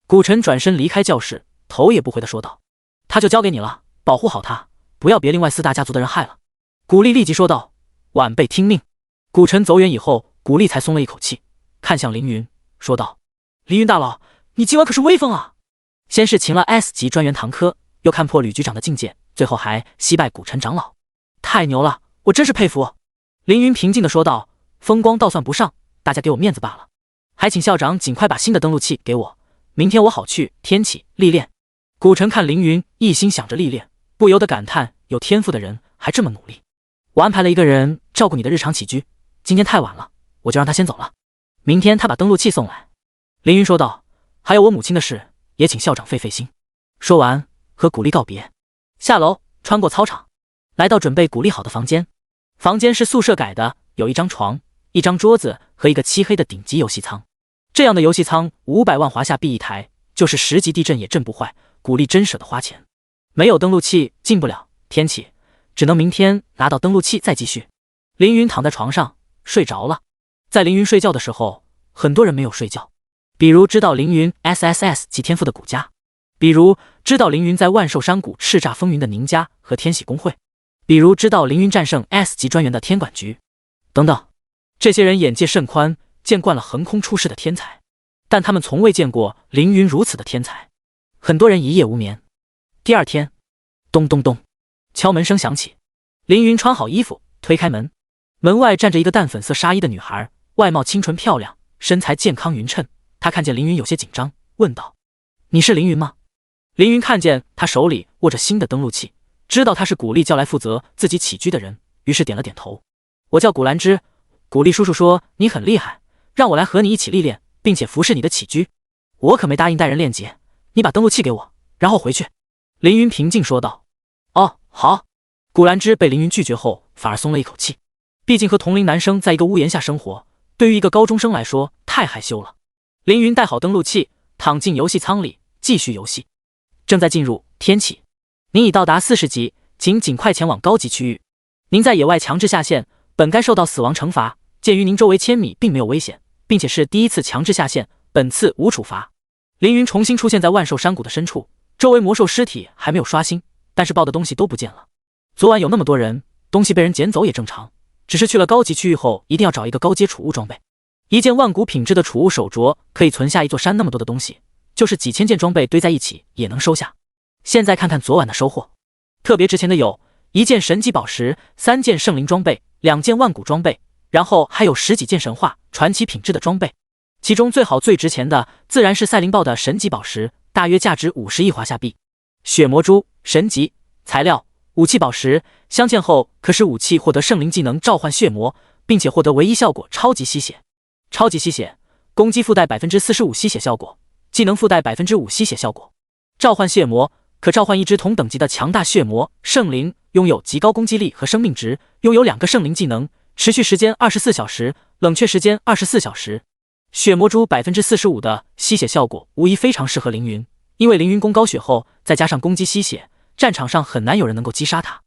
谷尘转身离开教室，头也不回地说道：他就交给你了，保护好他，不要别另外4大家族的人害了。谷力立即说道：晚辈听命。谷尘走远以后，谷力才松了一口气，看向凌云说道：凌云大佬，你今晚可是威风啊！先是擒了 S 级专员唐柯，又看破吕局长的境界，最后还击败谷尘长老，太牛了，我真是佩服。凌云平静地说道：风光倒算不上，大家给我面子罢了，还请校长尽快把新的登录器给我，明天我好去天启历练。谷尘看凌云一心想着历练，不由得感叹有天赋的人还这么努力。我安排了一个人照顾你的日常起居，今天太晚了，我就让他先走了，明天他把登录器送来。凌云说道：还有我母亲的事，也请校长费费心。说完和谷力告别，下楼穿过操场，来到准备谷力好的房间。房间是宿舍改的，有一张床、一张桌子和一个漆黑的顶级游戏舱。这样的游戏舱500万华夏币一台，就是10级地震也震不坏。谷力真舍得花钱。没有登录器进不了天启，只能明天拿到登录器再继续。凌云躺在床上睡着了。在凌云睡觉的时候，很多人没有睡觉，比如知道凌云 SSS 级天赋的谷家，比如知道凌云在万寿山谷叱咤风云的宁家和天喜公会，比如知道凌云战胜 S 级专员的天管局等等。这些人眼界甚宽，见惯了横空出世的天才，但他们从未见过凌云如此的天才。很多人一夜无眠。第二天，咚咚咚，敲门声响起。凌云穿好衣服，推开门，门外站着一个淡粉色纱衣的女孩，外貌清纯漂亮，身材健康匀称。她看见凌云有些紧张，问道：你是凌云吗？凌云看见他手里握着新的登录器，知道他是古力叫来负责自己起居的人，于是点了点头。我叫古兰芝，古力叔叔说你很厉害，让我来和你一起历练，并且服侍你的起居。我可没答应带人练级，你把登录器给我，然后回去。凌云平静说道。哦，好。古兰芝被凌云拒绝后反而松了一口气，毕竟和同龄男生在一个屋檐下生活，对于一个高中生来说太害羞了。凌云带好登录器，躺进游戏舱里继续游戏。正在进入天启，您已到达40级，请尽快前往高级区域。您在野外强制下线，本该受到死亡惩罚，鉴于您周围1000米并没有危险，并且是第一次强制下线，本次无处罚。凌云重新出现在万寿山谷的深处，周围魔兽尸体还没有刷新，但是抱的东西都不见了。昨晚有那么多人，东西被人捡走也正常，只是去了高级区域后一定要找一个高阶储物装备。一件万古品质的储物手镯可以存下一座山那么多的东西，就是几千件装备堆在一起也能收下。现在看看昨晚的收获，特别值钱的有1件神级宝石，3件圣灵装备2件万古装备，然后还有10几件神话传奇品质的装备。其中最好最值钱的自然是赛灵豹的神级宝石，大约价值50亿华夏币。血魔珠神级材料武器宝石，镶嵌后可使武器获得圣灵技能召唤血魔，并且获得唯一效果超级吸血。超级吸血，攻击附带 45% 吸血效果，技能附带 5% 吸血效果。召唤血魔，可召唤一只同等级的强大血魔圣灵，拥有极高攻击力和生命值，拥有2个圣灵技能，持续时间24小时，冷却时间24小时。血魔珠 45% 的吸血效果无疑非常适合凌云，因为凌云攻高血后再加上攻击吸血，战场上很难有人能够击杀他。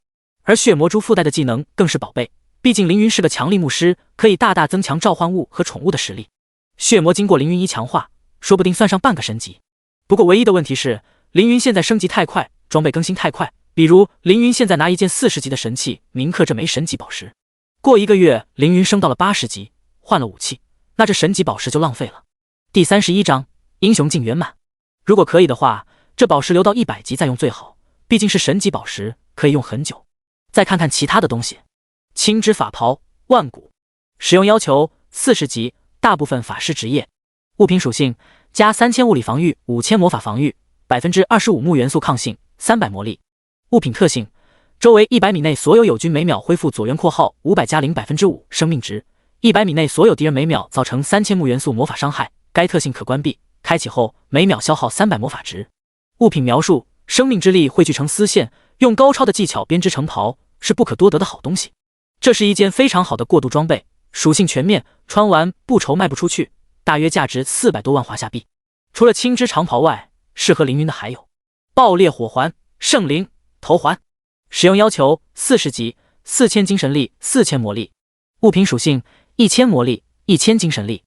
而血魔珠附带的技能更是宝贝，毕竟凌云是个强力牧师，可以大大增强召唤物和宠物的实力。血魔经过凌云1强化，说不定算上半个神级。不过唯一的问题是，凌云现在升级太快，装备更新太快。比如凌云现在拿一件40级的神器铭刻这枚神级宝石，过1个月凌云升到了80级，换了武器，那这神级宝石就浪费了。第31章英雄境圆满。如果可以的话，这宝石留到100级再用最好，毕竟是神级宝石，可以用很久。再看看其他的东西，青之法袍万古，使用要求40级，大部分法师职业。物品属性加3000物理防御，5000魔法防御，25%木元素抗性，300魔力。物品特性，周围100米内所有友军每秒恢复左元括号500加0 5% 生命值，100米内所有敌人每秒造成3000木元素魔法伤害，该特性可关闭，开启后每秒消耗300魔法值。物品描述，生命之力汇聚成丝线，用高超的技巧编织成袍，是不可多得的好东西。这是一件非常好的过渡装备，属性全面，穿完不愁卖不出去，大约价值400多万华夏币。除了青之长袍外，适合凌云的还有爆裂火环圣灵头环，使用要求40级，4000精神力，4000魔力。物品属性1000魔力，1000精神力。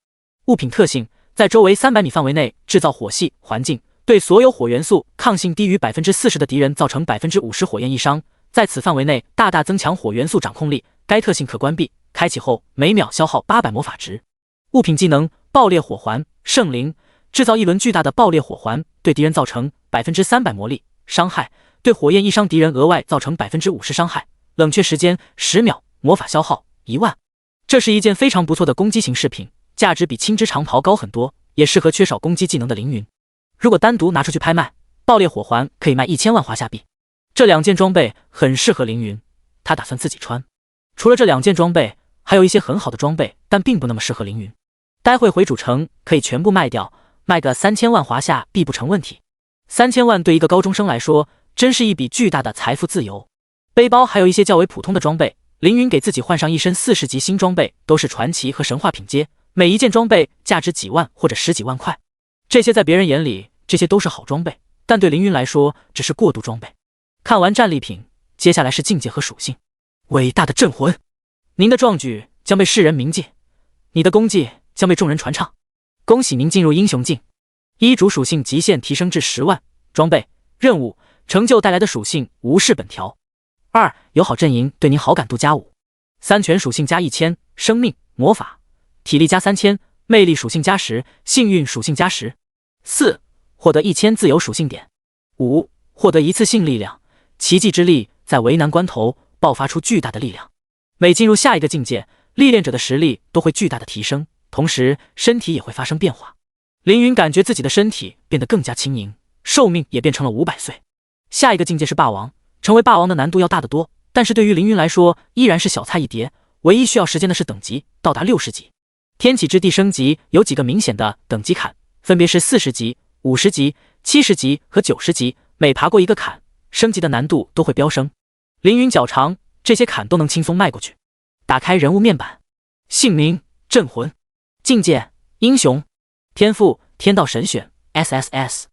物品特性，在周围300米范围内制造火系环境，对所有火元素抗性低于 40% 的敌人造成 50% 火焰异伤，在此范围内大大增强火元素掌控力，该特性可关闭，开启后每秒消耗800魔法值。物品技能爆裂火环圣灵，制造一轮巨大的爆裂火环，对敌人造成 300% 魔力伤害，对火焰异伤敌人额外造成 50% 伤害，冷却时间10秒，魔法消耗1万。这是一件非常不错的攻击型饰品，价值比青之长袍高很多，也适合缺少攻击技能的凌云。如果单独拿出去拍卖，爆裂火环可以卖1000万华夏币。这2件装备很适合凌云，他打算自己穿。除了这2件装备，还有一些很好的装备，但并不那么适合凌云。待会回主城可以全部卖掉，卖个3000万华夏币不成问题。3000万对一个高中生来说，真是一笔巨大的财富自由。背包还有一些较为普通的装备，凌云给自己换上一身40级新装备，都是传奇和神话品阶，每一件装备价值几万或者10几万块。这些在别人眼里，这些都是好装备，但对凌云来说，只是过渡装备。看完战利品，接下来是境界和属性。伟大的镇魂，您的壮举将被世人铭记，你的功绩将被众人传唱。恭喜您进入英雄境。一主属性极限提升至10万，装备任务成就带来的属性无视本条。2友好阵营对您好感度加5。3全属性加1000，生命魔法体力加3000，魅力属性加10，幸运属性加10。4获得1000自由属性点。5获得一次性力量，奇迹之力在为难关头爆发出巨大的力量。每进入下一个境界，历练者的实力都会巨大的提升，同时身体也会发生变化。凌云感觉自己的身体变得更加轻盈，寿命也变成了500岁。下一个境界是霸王，成为霸王的难度要大得多，但是对于凌云来说依然是小菜一碟，唯一需要时间的是等级到达60级。天启之地升级有几个明显的等级坎，分别是40级、50级、70级和90级，每爬过一个坎，升级的难度都会飙升。凌云脚长，这些坎都能轻松迈过去。打开人物面板，姓名镇魂，境界英雄，天赋天道神选 SSS，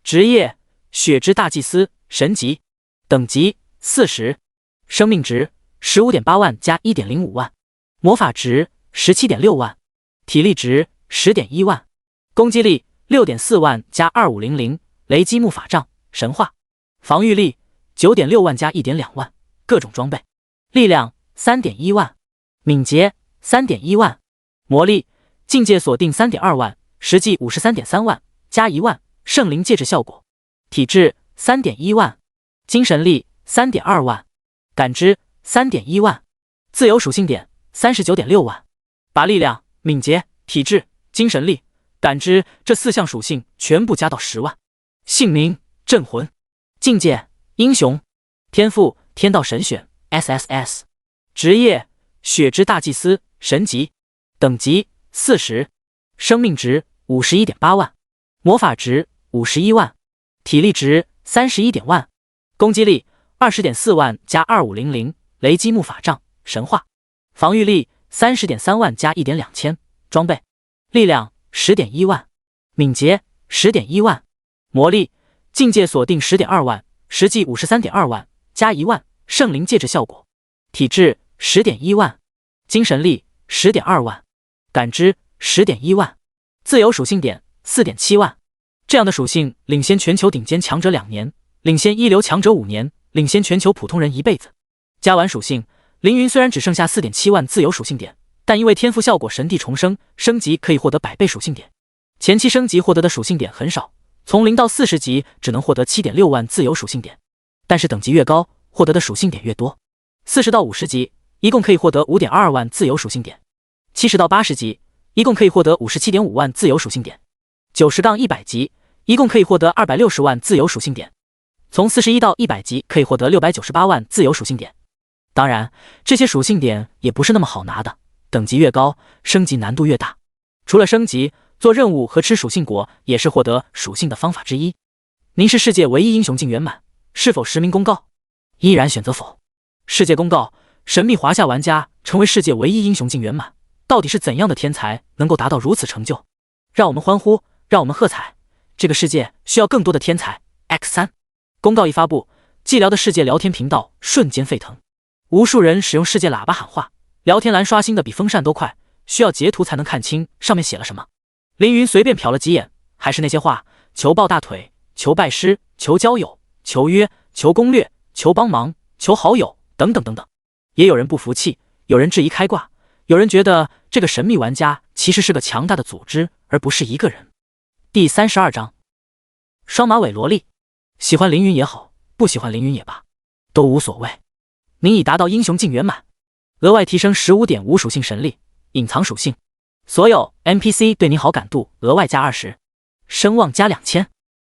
职业血之大祭司神级，等级40，生命值 15.8 万加 1.05 万，魔法值 17.6 万，体力值 10.1 万，攻击力 6.4 万加2500，雷击木法杖神话，防御力 9.6 万加 1.2 万，各种装备，力量 3.1 万，敏捷 3.1 万，魔力境界锁定 3.2 万，实际 53.3 万加1万，圣灵戒指效果，体质 3.1 万，精神力 3.2 万，感知 3.1 万，自由属性点 39.6 万，把力量、敏捷、体质、精神力、感知这4项属性全部加到10万。姓名：镇魂。境界：英雄。天赋：天道神选 SSS。职业：血之大祭司神级。等级：40。生命值 51.8 万。魔法值51万。体力值31.1万。攻击力 20.4 万加2500雷击木法杖神话。防御力 30.3 万加1.2000装备。力量 10.1 万。敏捷 10.1 万。魔力境界锁定 10.2 万，实际 53.2 万加1万圣灵戒指效果。体质 10.1 万。精神力 10.2 万。感知 10.1 万。自由属性点 4.7 万。这样的属性领先全球顶尖强者2年，领先一流强者5年，领先全球普通人一辈子。加完属性，凌云虽然只剩下 4.7 万自由属性点，但因为天赋效果神地重生，升级可以获得100倍属性点。前期升级获得的属性点很少，从0到40级只能获得 7.6 万自由属性点，但是等级越高，获得的属性点越多。40到50级一共可以获得 5.22 万自由属性点，70到80级一共可以获得 57.5 万自由属性点，90-100级一共可以获得260万自由属性点，从41到100级可以获得698万自由属性点。当然，这些属性点也不是那么好拿的，等级越高，升级难度越大。除了升级，做任务和吃属性果也是获得属性的方法之一。您是世界唯一英雄境圆满，是否实名公告？依然选择否。世界公告：神秘华夏玩家成为世界唯一英雄境圆满，到底是怎样的天才能够达到如此成就？让我们欢呼，让我们喝彩！这个世界需要更多的天才。X3 公告一发布，寂寥的世界聊天频道瞬间沸腾，无数人使用世界喇叭喊话，聊天栏刷新的比风扇都快，需要截图才能看清上面写了什么。凌云随便瞟了几眼，还是那些话：求抱大腿，求拜师，求交友，求约，求攻略，求帮忙，求好友，等等等等。也有人不服气，有人质疑开挂，有人觉得这个神秘玩家其实是个强大的组织，而不是一个人。第32章，双马尾萝莉。喜欢凌云也好，不喜欢凌云也罢，都无所谓。您已达到英雄境圆满，额外提升 15.5 属性神力，隐藏属性。所有 NPC 对您好感度额外加20，声望加2000。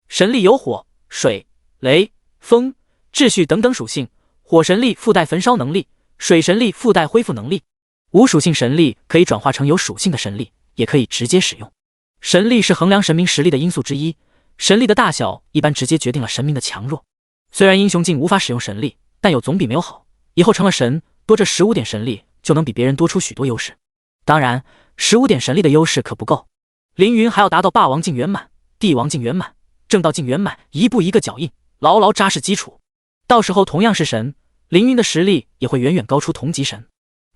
神力有火、水、雷、风、秩序等等属性，火神力附带焚烧能力，水神力附带恢复能力。无属性神力可以转化成有属性的神力，也可以直接使用。神力是衡量神明实力的因素之一，神力的大小一般直接决定了神明的强弱。虽然英雄境无法使用神力，但有总比没有好。以后成了神，多这15点神力就能比别人多出许多优势。当然，15点神力的优势可不够，凌云还要达到霸王境圆满、帝王境圆满、正道境圆满，一步一个脚印，牢牢扎实基础。到时候同样是神，凌云的实力也会远远高出同级神。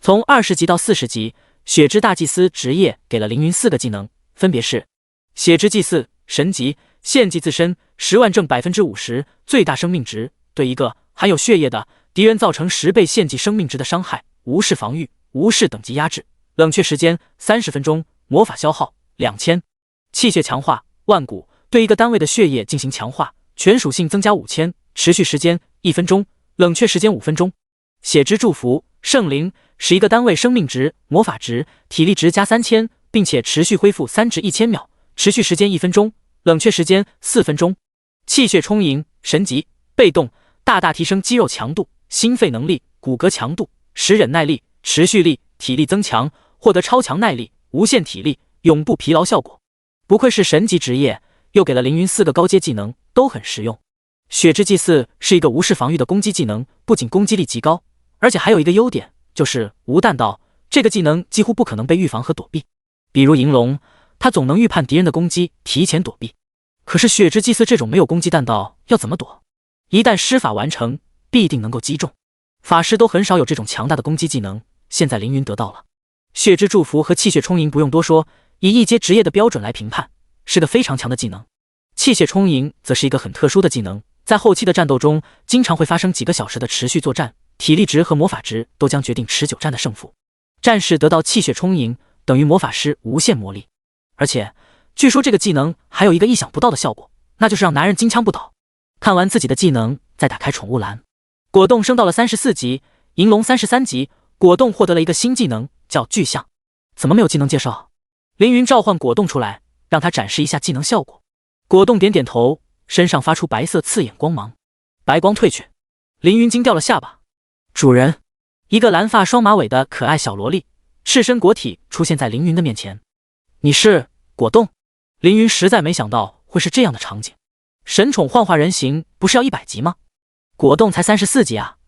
从20级到40级，血之大祭司职业给了凌云4个技能，分别是血之祭祀神级，献祭自身10万正 50%， 最大生命值，对一个含有血液的敌人造成10倍献祭生命值的伤害，无视防御，无视等级压制，冷却时间30分钟，魔法消耗2000。气血强化万古，对一个单位的血液进行强化，全属性增加5000，持续时间1分钟，冷却时间5分钟。血之祝福圣灵，使一个单位生命值、魔法值、体力值加3000，并且持续恢复3值1000秒，持续时间1分钟，冷却时间4分钟。气血充盈神级，被动，大大提升肌肉强度、心肺能力、骨骼强度，使忍耐力、持续力、体力增强，获得超强耐力、无限体力、永不疲劳效果。不愧是神级职业，又给了凌云4个高阶技能，都很实用。血之祭祀是一个无视防御的攻击技能，不仅攻击力极高，而且还有一个优点，就是无弹道，这个技能几乎不可能被预防和躲避。比如银龙，他总能预判敌人的攻击，提前躲避。可是血之祭祀这种没有攻击弹道，要怎么躲？一旦施法完成，必定能够击中。法师都很少有这种强大的攻击技能，现在凌云得到了。血之祝福和气血充盈不用多说，以一阶职业的标准来评判，是个非常强的技能。气血充盈则是一个很特殊的技能，在后期的战斗中经常会发生几个小时的持续作战，体力值和魔法值都将决定持久战的胜负。战士得到气血充盈等于魔法师无限魔力，而且据说这个技能还有一个意想不到的效果，那就是让男人金枪不倒。看完自己的技能，再打开宠物栏，果冻升到了34级，银龙33级，果冻获得了一个新技能，叫巨象。怎么没有技能介绍？凌云召唤果冻出来，让他展示一下技能效果。果冻点点头，身上发出白色刺眼光芒，白光退去，凌云惊掉了下巴。主人，一个蓝发双马尾的可爱小萝莉赤身果体出现在凌云的面前。你是果冻？凌云实在没想到会是这样的场景。神宠幻化人形不是要100级吗？果冻才34级啊！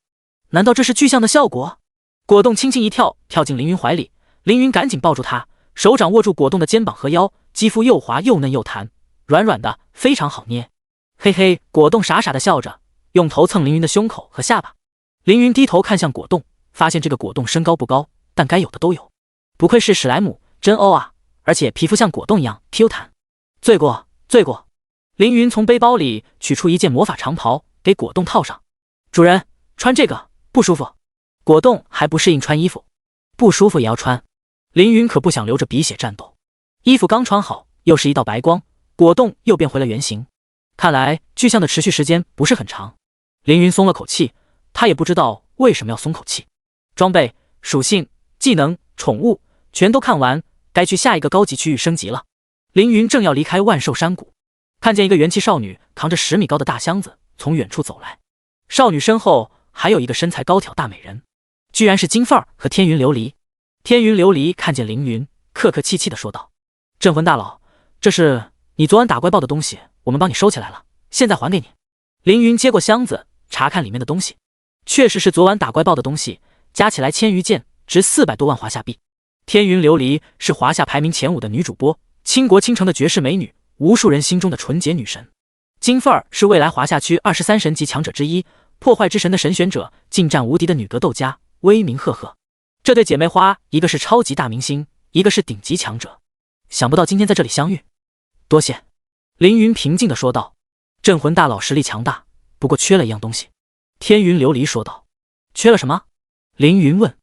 难道这是巨象的效果？果冻轻轻一跳，跳进凌云怀里，凌云赶紧抱住他，手掌握住果冻的肩膀和腰，肌肤又滑又嫩又弹，软软的，非常好捏。嘿嘿，果冻傻傻的笑着，用头蹭凌云的胸口和下巴。凌云低头看向果冻，发现这个果冻身高不高，但该有的都有，不愧是史莱姆，真欧啊！而且皮肤像果冻一样 Q 弹。罪过，罪过！凌云从背包里取出一件魔法长袍，给果冻套上。主人，穿这个不舒服。果冻还不适应穿衣服，不舒服也要穿。凌云可不想流着鼻血战斗。衣服刚穿好，又是一道白光，果冻又变回了原形。看来巨象的持续时间不是很长。凌云松了口气，他也不知道为什么要松口气。装备、属性、技能、宠物全都看完，该去下一个高级区域升级了。凌云正要离开万寿山谷，看见一个元气少女扛着10米高的大箱子从远处走来，少女身后还有一个身材高挑大美人，居然是金凤儿和天云琉璃。天云琉璃看见凌云，客客气气地说道：“镇魂大佬，这是你昨晚打怪爆的东西，我们帮你收起来了，现在还给你。”凌云接过箱子，查看里面的东西，确实是昨晚打怪爆的东西，加起来1000余件，值400多万华夏币。天云琉璃是华夏排名前5的女主播，倾国倾城的绝世美女，无数人心中的纯洁女神。金凤儿是未来华夏区23神级强者之一，破坏之神的神选者，近战无敌的女格斗家，威名赫赫。这对姐妹花，一个是超级大明星，一个是顶级强者，想不到今天在这里相遇。多谢。凌云平静地说道。镇魂大佬实力强大，不过缺了一样东西。天云琉璃说道。缺了什么？凌云问。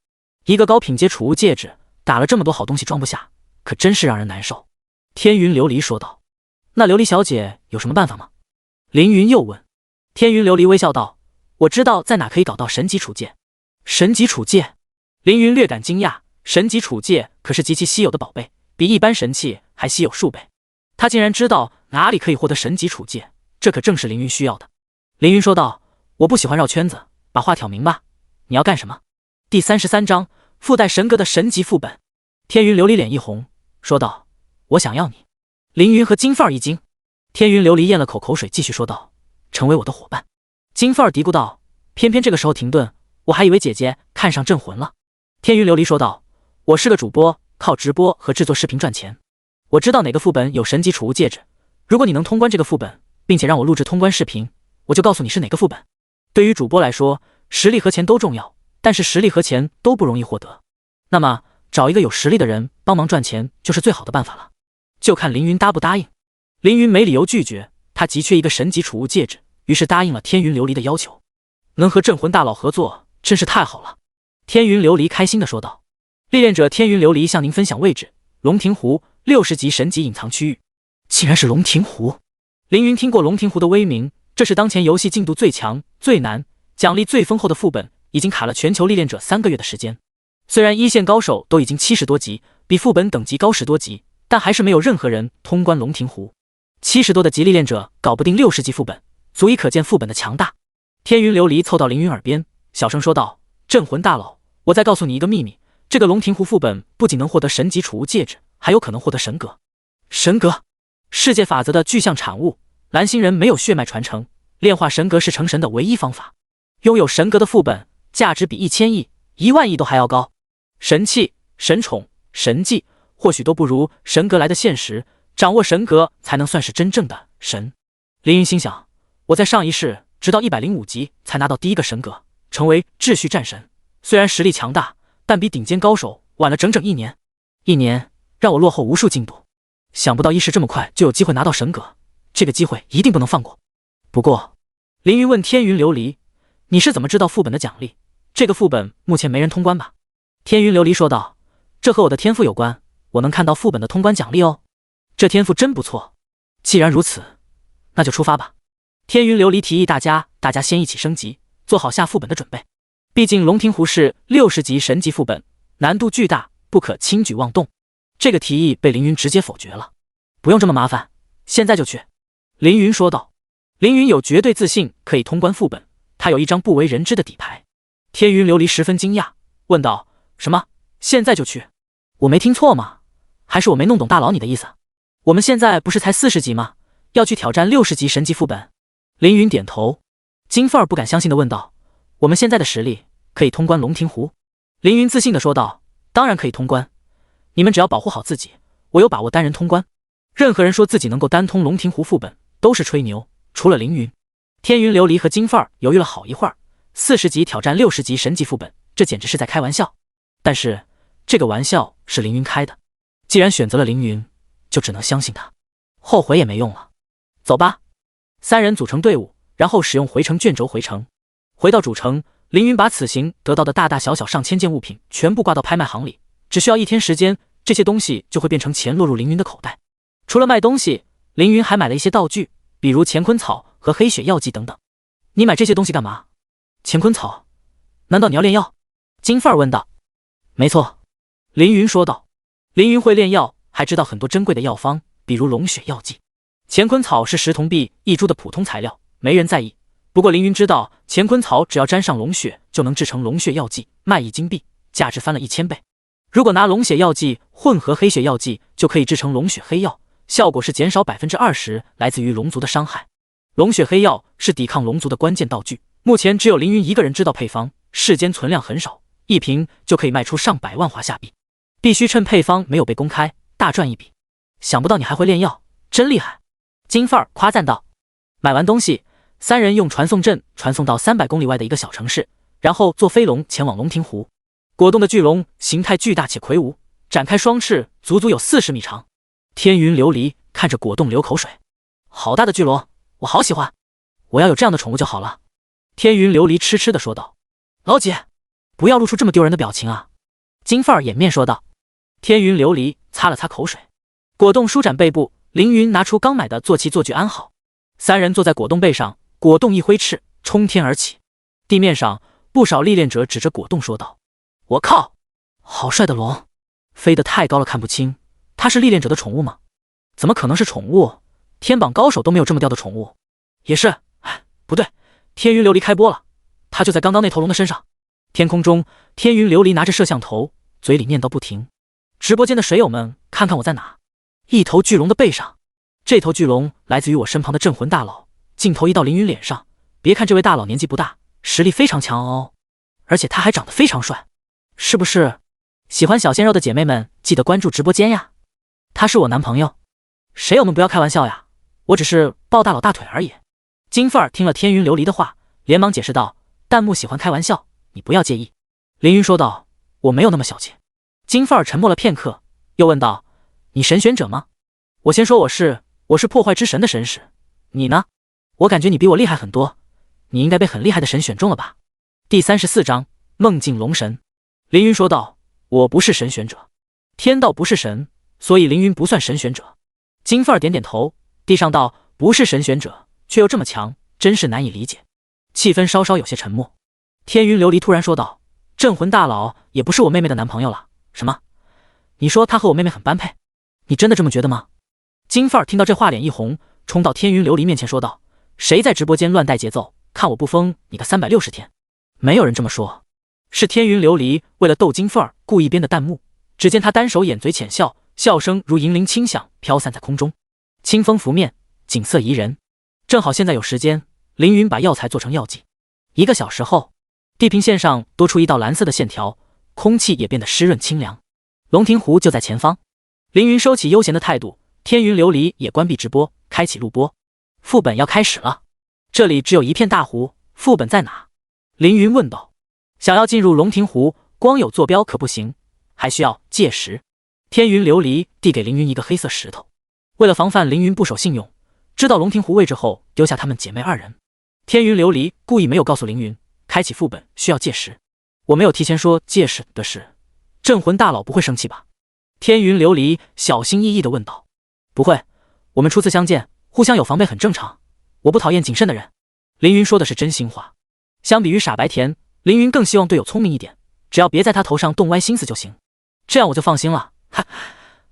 一个高品阶储物戒指，打了这么多好东西装不下，可真是让人难受。天云琉璃说道。那琉璃小姐有什么办法吗？凌云又问。天云琉璃微笑道：“我知道在哪可以搞到神级储戒。”神级储戒？凌云略感惊讶，神级储戒可是极其稀有的宝贝，比一般神器还稀有数倍。他竟然知道哪里可以获得神级储戒，这可正是凌云需要的。凌云说道：“我不喜欢绕圈子，把话挑明吧，你要干什么？”第33章附带神格的神级副本。天云琉璃脸一红，说道：“我想要你。”凌云和金凤儿一惊。天云琉璃咽了口水，继续说道：“成为我的伙伴。”金凤儿嘀咕道：“偏偏这个时候停顿，我还以为姐姐看上镇魂了。”天云琉璃说道：“我是个主播，靠直播和制作视频赚钱。我知道哪个副本有神级储物戒指，如果你能通关这个副本，并且让我录制通关视频，我就告诉你是哪个副本。对于主播来说，实力和钱都重要，但是实力和钱都不容易获得。那么找一个有实力的人帮忙赚钱就是最好的办法了。就看凌云答不答应。”凌云没理由拒绝，他急缺一个神级储物戒指，于是答应了天云琉璃的要求。能和镇魂大佬合作真是太好了。天云琉璃开心地说道。历练者天云琉璃向您分享位置：龙庭湖60级神级隐藏区域。竟然是龙庭湖！凌云听过龙庭湖的威名，这是当前游戏进度最强、最难、奖励最丰厚的副本，已经卡了全球历练者3个月的时间。虽然一线高手都已经70多级，比副本等级高10多级，但还是没有任何人通关龙庭湖。70多的级历练者搞不定60级副本，足以可见副本的强大。天云琉璃凑到凌云耳边，小声说道：“镇魂大佬，我再告诉你一个秘密，这个龙庭湖副本不仅能获得神级储物戒指，还有可能获得神格。神格，世界法则的具象产物。蓝星人没有血脉传承，炼化神格是成神的唯一方法。拥有神格的副本，价值比1000亿、1万亿都还要高。神器、神宠、神技，或许都不如神格来的现实。掌握神格才能算是真正的神。”凌云心想，我在上一世直到105级才拿到第一个神格，成为秩序战神。虽然实力强大，但比顶尖高手晚了整整1年。1年让我落后无数进度。想不到一世这么快就有机会拿到神格，这个机会一定不能放过。不过，凌云问天云琉璃：“你是怎么知道副本的奖励？这个副本目前没人通关吧？”天云琉璃说道：“这和我的天赋有关，我能看到副本的通关奖励哦。这天赋真不错。既然如此，那就出发吧。”天云琉璃提议大家先一起升级，做好下副本的准备。毕竟龙庭湖是60级神级副本，难度巨大，不可轻举妄动。这个提议被凌云直接否决了。不用这么麻烦，现在就去。凌云说道。凌云有绝对自信可以通关副本，他有一张不为人知的底牌。天云琉璃十分惊讶，问道：什么？现在就去？我没听错吗？还是我没弄懂大佬你的意思？我们现在不是才40级吗？要去挑战60级神级副本？凌云点头。金凤儿不敢相信地问道：我们现在的实力可以通关龙庭湖？凌云自信地说道：当然可以通关，你们只要保护好自己，我有把握单人通关。任何人说自己能够单通龙庭湖副本都是吹牛，除了凌云。天云琉璃和金凤儿犹豫了好一会儿，40级挑战60级神级副本，这简直是在开玩笑。但是这个玩笑是凌云开的，既然选择了凌云，就只能相信他，后悔也没用了。走吧。三人组成队伍，然后使用回城卷轴回城。回到主城，凌云把此行得到的大大小小上千件物品全部挂到拍卖行里，只需要1天时间，这些东西就会变成钱落入凌云的口袋。除了卖东西，凌云还买了一些道具，比如乾坤草和黑血药剂等等。你买这些东西干嘛？乾坤草？难道你要炼药？金凤儿问道。没错，凌云说道。凌云会炼药，还知道很多珍贵的药方，比如龙血药剂。乾坤草是10铜币1株的普通材料，没人在意。不过凌云知道，乾坤草只要沾上龙血，就能制成龙血药剂，卖1金币，价值翻了1000倍。如果拿龙血药剂混合黑血药剂，就可以制成龙血黑药，效果是减少 20% 来自于龙族的伤害。龙血黑药是抵抗龙族的关键道具，目前只有凌云一个人知道配方，世间存量很少，1瓶就可以卖出上百万华夏币，必须趁配方没有被公开，大赚一笔。想不到你还会炼药，真厉害！金凤儿夸赞道。买完东西，三人用传送阵传送到300公里外的一个小城市，然后坐飞龙前往龙庭湖。果冻的巨龙形态巨大且魁梧，展开双翅，足足有40米长。天云琉璃看着果冻流口水，好大的巨龙，我好喜欢，我要有这样的宠物就好了。天云琉璃痴痴地说道。老姐，不要露出这么丢人的表情啊！金凤儿掩面说道。天云琉璃擦了擦口水。果冻舒展背部，凌云拿出刚买的坐骑坐具安好，三人坐在果冻背上，果冻一挥翅冲天而起。地面上不少历练者指着果冻说道：我靠，好帅的龙，飞得太高了看不清，他是历练者的宠物吗？怎么可能是宠物？天榜高手都没有这么吊的宠物。也是，不对，天云琉璃开播了，他就在刚刚那头龙的身上。天空中，天云琉璃拿着摄像头，嘴里念叨不停。直播间的水友们，看看我在哪？一头巨龙的背上。这头巨龙来自于我身旁的镇魂大佬，镜头移到凌云脸上，别看这位大佬年纪不大，实力非常强哦，而且他还长得非常帅，是不是？喜欢小鲜肉的姐妹们记得关注直播间呀。他是我男朋友，水友们不要开玩笑呀，我只是抱大佬大腿而已。金凤儿听了天云琉璃的话，连忙解释道：弹幕喜欢开玩笑，你不要介意。凌云说道：我没有那么小气。金凤儿沉默了片刻，又问道：你神选者吗？我先说我是破坏之神的神使，你呢？我感觉你比我厉害很多，你应该被很厉害的神选中了吧。第34章梦境龙神。凌云说道：我不是神选者，天道不是神，所以凌云不算神选者。金凤儿点点头，地上道：不是神选者却又这么强，真是难以理解。气氛稍稍有些沉默。天云琉璃突然说道：镇魂大佬也不是我妹妹的男朋友了。什么？你说他和我妹妹很般配？你真的这么觉得吗？金凤儿听到这话脸一红，冲到天云琉璃面前说道：谁在直播间乱带节奏，看我不封你个360天。没有人这么说，是天云琉璃为了逗金凤儿故意编的弹幕。只见他单手掩嘴浅笑，笑声如银铃轻响，飘散在空中，清风拂面，景色宜人。正好现在有时间，凌云把药材做成药剂。1个小时后，地平线上多出一道蓝色的线条，空气也变得湿润清凉。龙庭湖就在前方。凌云收起悠闲的态度，天云琉璃也关闭直播，开启录播。副本要开始了，这里只有一片大湖，副本在哪？凌云问道。想要进入龙庭湖，光有坐标可不行，还需要界石。天云琉璃递给凌云一个黑色石头，为了防范凌云不守信用，知道龙庭湖位置后丢下他们姐妹2人。天云琉璃故意没有告诉凌云，开启副本需要界石。我没有提前说界石的事，镇魂大佬不会生气吧？天云琉璃小心翼翼地问道。不会，我们初次相见，互相有防备很正常，我不讨厌谨慎的人。凌云说的是真心话。相比于傻白甜，凌云更希望队友聪明一点，只要别在他头上动歪心思就行，这样我就放心了。哈，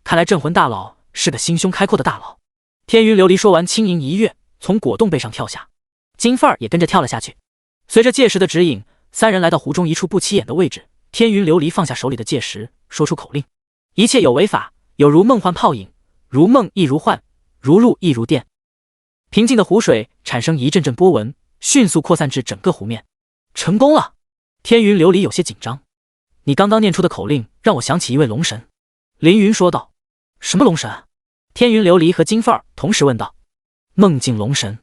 看来镇魂大佬是个心胸开阔的大佬。天云琉璃说完，轻盈一跃，从果冻背上跳下，金凤儿也跟着跳了下去。随着戒石的指引，三人来到湖中一处不起眼的位置。天云琉璃放下手里的戒石，说出口令：一切有为法，有如梦幻泡影，如梦亦如幻，如露亦如电。平静的湖水产生一阵阵波纹，迅速扩散至整个湖面。成功了！天云琉璃有些紧张。你刚刚念出的口令让我想起一位龙神。凌云说道。什么龙神？天云琉璃和金凤儿同时问道。梦境龙神。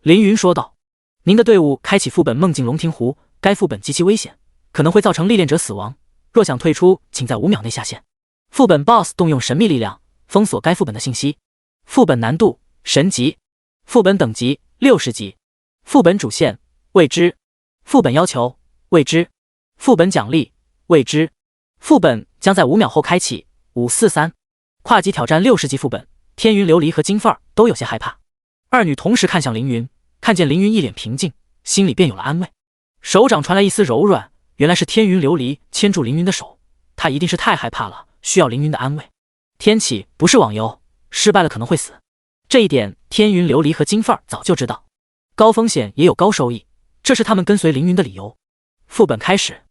凌云说道。您的队伍开启副本梦境龙庭湖，该副本极其危险，可能会造成历练者死亡，若想退出请在5秒内下线。副本 BOSS 动用神秘力量封锁该副本的信息。副本难度神级，副本等级60级，副本主线未知，副本要求未知，副本奖励未知，副本将在5秒后开启。543跨级挑战60级副本。天云琉璃和金凤儿都有些害怕，二女同时看向凌云，看见凌云一脸平静，心里便有了安慰。手掌传来一丝柔软，原来是天云琉璃牵住凌云的手，他一定是太害怕了，需要凌云的安慰。天启不是网游，失败了可能会死，这一点天云琉璃和金凤儿早就知道。高风险也有高收益，这是他们跟随凌云的理由。副本开始，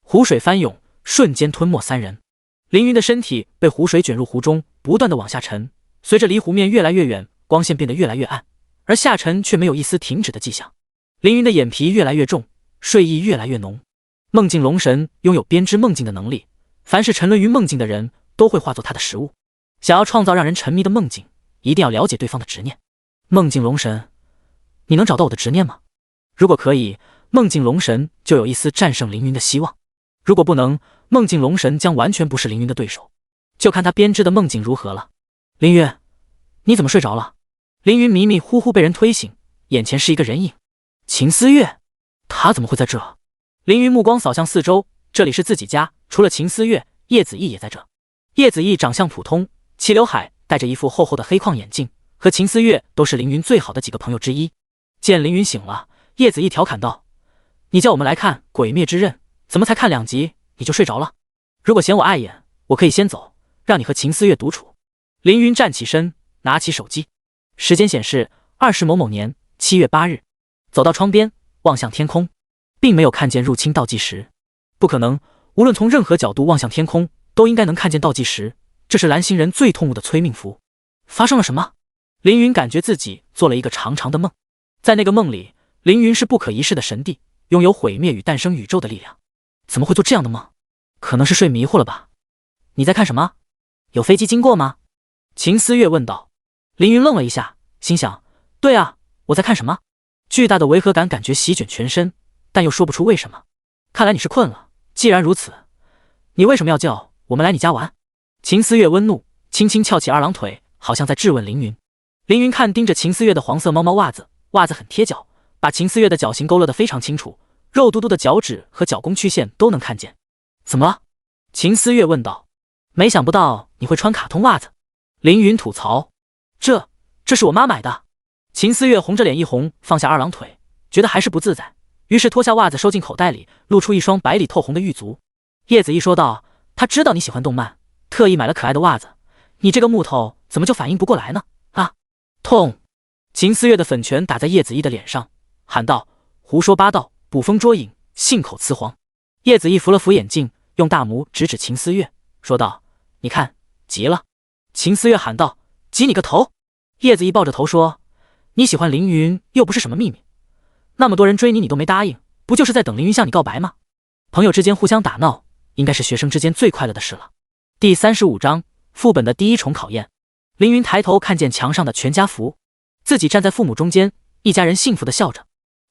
湖水翻涌，瞬间吞没三人。凌云的身体被湖水卷入湖中，不断的往下沉，随着离湖面越来越远，光线变得越来越暗，而下沉却没有一丝停止的迹象。凌云的眼皮越来越重，睡意越来越浓。梦境龙神拥有编织梦境的能力，凡是沉沦于梦境的人都会化作他的食物。想要创造让人沉迷的梦境，一定要了解对方的执念。梦境龙神，你能找到我的执念吗？如果可以，梦境龙神就有一丝战胜凌云的希望；如果不能，梦境龙神将完全不是凌云的对手，就看他编织的梦境如何了。凌云，你怎么睡着了？凌云迷迷糊糊被人推醒，眼前是一个人影，秦思月，他怎么会在这？凌云目光扫向四周，这里是自己家，除了秦思月，叶子毅也在这。叶子毅长相普通，齐刘海，戴着一副厚厚的黑框眼镜，和秦思月都是凌云最好的几个朋友之一。见凌云醒了，叶子毅调侃道：你叫我们来看《鬼灭之刃》，怎么才看2集你就睡着了？如果嫌我碍眼，我可以先走，让你和秦思月独处。凌云站起身，拿起手机，时间显示20某某年7月8日，走到窗边，望向天空，并没有看见入侵倒计时。不可能，无论从任何角度望向天空，都应该能看见倒计时，这是蓝星人最痛恶的催命符。发生了什么？凌云感觉自己做了一个长长的梦，在那个梦里，凌云是不可一世的神帝，拥有毁灭与诞生宇宙的力量。怎么会做这样的梦？可能是睡迷糊了吧。你在看什么？有飞机经过吗？秦思月问道。凌云愣了一下，心想，对啊，我在看什么？巨大的违和感感觉席卷全身，但又说不出为什么。看来你是困了，既然如此，你为什么要叫我们来你家玩？秦思月温怒，轻轻翘起二郎腿，好像在质问凌云。凌云看盯着秦思月的黄色猫猫袜子，袜子很贴脚，把秦思月的脚型勾勒得非常清楚，肉嘟嘟的脚趾和脚弓曲线都能看见。怎么了？秦思月问道。没想不到你会穿卡通袜子。凌云吐槽。这是我妈买的。秦思月红着脸一红，放下二郎腿，觉得还是不自在，于是脱下袜子收进口袋里，露出一双白里透红的玉足。叶子一说道，他知道你喜欢动漫，特意买了可爱的袜子，你这个木头怎么就反应不过来呢？啊！痛！秦思月的粉拳打在叶子一的脸上，喊道：胡说八道，捕风捉影，信口雌黄。叶子一扶了扶眼镜，用大拇指指秦思月，说道：你看，急了。秦思月喊道：急你个头！叶子一抱着头说：你喜欢凌云又不是什么秘密，那么多人追你，你都没答应，不就是在等凌云向你告白吗？朋友之间互相打闹，应该是学生之间最快乐的事了。第35章副本的第一重考验。凌云抬头看见墙上的全家福，自己站在父母中间，一家人幸福的笑着。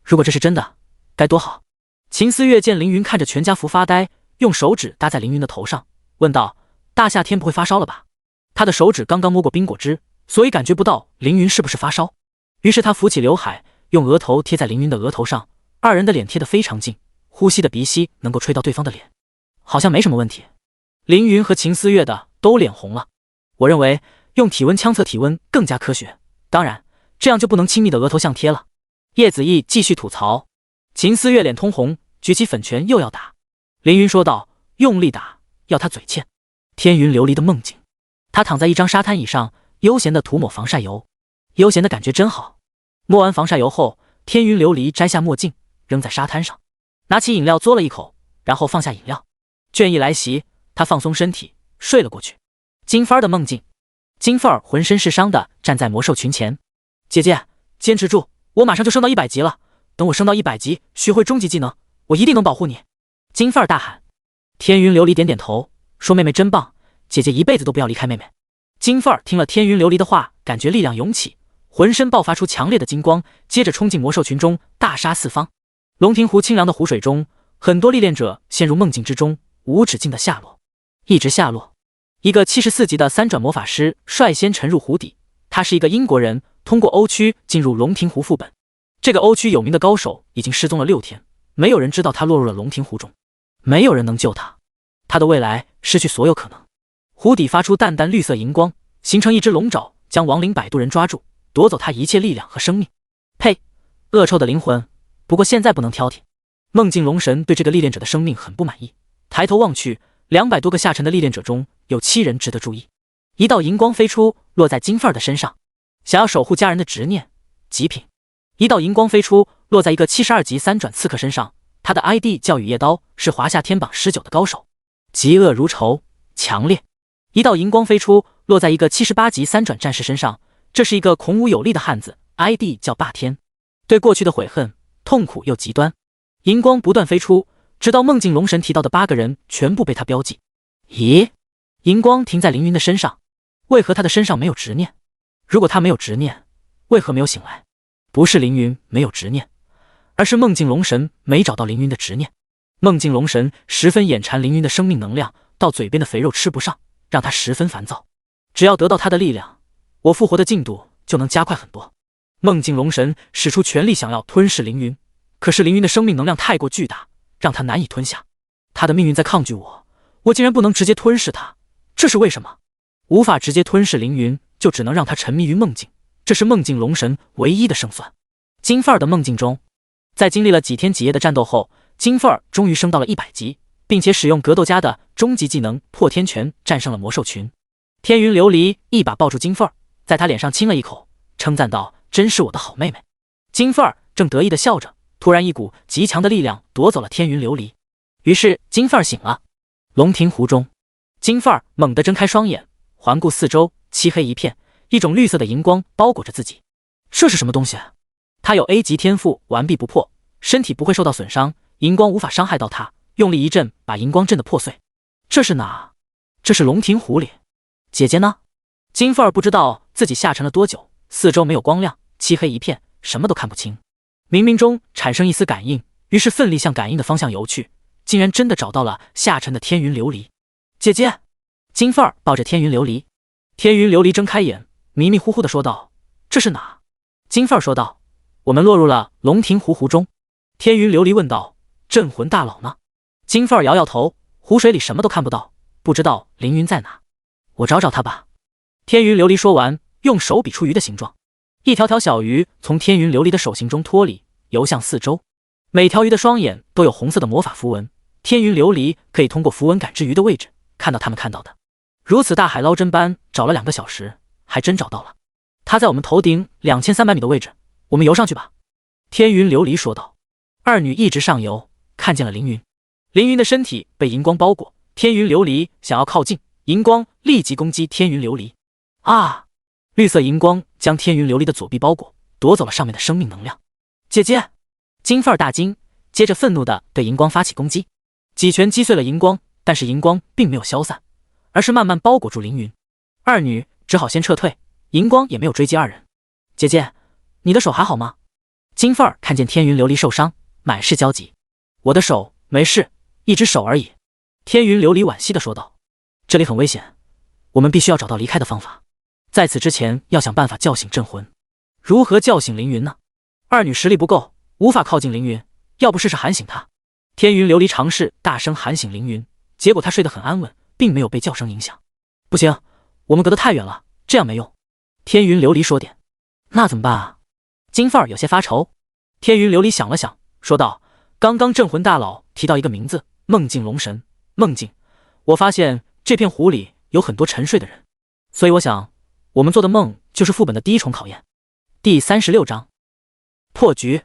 如果这是真的，该多好。秦思月见凌云看着全家福发呆，用手指搭在凌云的头上，问道：大夏天不会发烧了吧？他的手指刚刚摸过冰果汁，所以感觉不到凌云是不是发烧。于是他扶起刘海，用额头贴在凌云的额头上，二人的脸贴得非常近，呼吸的鼻息能够吹到对方的脸，好像没什么问题。凌云和秦思月的都脸红了。我认为用体温枪测体温更加科学，当然这样就不能亲密的额头相贴了。叶子毅继续吐槽。秦思月脸通红，举起粉拳又要打。凌云说道：“用力打，要他嘴欠。”天云琉璃的梦境，他躺在一张沙滩椅上，悠闲地涂抹防晒油，悠闲的感觉真好。抹完防晒油后，天云琉璃摘下墨镜，扔在沙滩上，拿起饮料嘬了一口，然后放下饮料。倦意来袭，他放松身体，睡了过去。金凤儿的梦境，金凤儿浑身是伤的站在魔兽群前。姐姐，坚持住，我马上就升到100级了。等我升到100级，学会终极技能，我一定能保护你。金凤儿大喊。天云琉璃点点头，说：“妹妹真棒，姐姐一辈子都不要离开妹妹。”金凤儿听了天云琉璃的话，感觉力量涌起，浑身爆发出强烈的金光，接着冲进魔兽群中，大杀四方。龙庭湖清凉的湖水中，很多历练者陷入梦境之中，无止境的下落，一直下落。一个74级的3转魔法师率先沉入湖底，他是一个英国人，通过欧区进入龙庭湖副本。这个欧区有名的高手已经失踪了6天，没有人知道他落入了龙庭湖中，没有人能救他，他的未来失去所有可能。湖底发出淡淡绿色荧光，形成一只龙爪，将亡灵摆渡人抓住，夺走他一切力量和生命。呸！恶臭的灵魂！不过现在不能挑剔。梦境龙神对这个历练者的生命很不满意，抬头望去，200多个下沉的历练者中有7人值得注意。一道银光飞出，落在金凤儿的身上。想要守护家人的执念，极品。一道银光飞出，落在一个72级3转刺客身上，他的 ID 叫雨夜刀，是华夏天榜19的高手，嫉恶如仇，强烈。一道银光飞出，落在一个78级3转战士身上，这是一个孔武有力的汉子， ID 叫霸天，对过去的悔恨，痛苦又极端。银光不断飞出，直到梦境龙神提到的8个人全部被他标记。咦？银光停在凌云的身上，为何他的身上没有执念？如果他没有执念，为何没有醒来？不是凌云没有执念，而是梦境龙神没找到凌云的执念。梦境龙神十分眼馋凌云的生命能量，到嘴边的肥肉吃不上，让他十分烦躁。只要得到他的力量，我复活的进度就能加快很多。梦境龙神使出全力想要吞噬凌云，可是凌云的生命能量太过巨大，让他难以吞下。他的命运在抗拒我，我竟然不能直接吞噬他，这是为什么？无法直接吞噬凌云，就只能让他沉迷于梦境，这是梦境龙神唯一的胜算。金凤儿的梦境中，在经历了几天几夜的战斗后，金凤儿终于升到了100级，并且使用格斗家的终极技能破天拳战胜了魔兽群。天云琉璃一把抱住金凤儿，在他脸上亲了一口，称赞道：“真是我的好妹妹。”金凤儿正得意地笑着，突然一股极强的力量夺走了天云琉璃，于是金凤儿醒了。龙庭湖中，金凤儿猛地睁开双眼，环顾四周，漆黑一片，一种绿色的荧光包裹着自己。这是什么东西？他有 A 级天赋，顽壁不破，身体不会受到损伤，荧光无法伤害到他，用力一震，把荧光震得破碎。这是哪？这是龙庭湖里。姐姐呢？金凤儿不知道自己下沉了多久，四周没有光亮，漆黑一片，什么都看不清。冥冥中产生一丝感应，于是奋力向感应的方向游去，竟然真的找到了下沉的天云琉璃。姐姐！金凤儿抱着天云琉璃。天云琉璃睁开眼，迷迷糊糊地说道：“这是哪？”金凤儿说道：“我们落入了龙庭湖中。”天云琉璃问道：“镇魂大佬呢？”金凤儿摇摇头，湖水里什么都看不到，不知道凌云在哪。我找找他吧。天云琉璃说完，用手比出鱼的形状，一条条小鱼从天云琉璃的手心中脱离，游向四周。每条鱼的双眼都有红色的魔法符文，天云琉璃可以通过符文感知鱼的位置，看到他们看到的。如此大海捞针般找了2个小时，还真找到了。他在我们头顶2300米的位置，我们游上去吧。天云琉璃说道。二女一直上游，看见了凌云。凌云的身体被荧光包裹，天云琉璃想要靠近，荧光立即攻击天云琉璃。啊！绿色荧光将天云琉璃的左臂包裹，夺走了上面的生命能量。姐姐！金凤儿大惊，接着愤怒地对荧光发起攻击，几拳击碎了荧光，但是荧光并没有消散，而是慢慢包裹住凌云。二女只好先撤退，荧光也没有追击二人。姐姐，你的手还好吗？金凤儿看见天云琉璃受伤，满是焦急。我的手没事，一只手而已。天云琉璃惋惜地说道。这里很危险，我们必须要找到离开的方法。在此之前，要想办法叫醒镇魂。如何叫醒凌云呢？二女实力不够，无法靠近凌云，要不试试喊醒他。天云琉璃尝试大声喊醒凌云，结果他睡得很安稳，并没有被叫声影响。不行，我们隔得太远了，这样没用。天云琉璃说点。那怎么办啊？金凤儿有些发愁。天云琉璃想了想，说道：刚刚镇魂大佬提到一个名字，梦境龙神。梦境，我发现这片湖里有很多沉睡的人，所以我想，我们做的梦就是副本的第一重考验。第36章破局。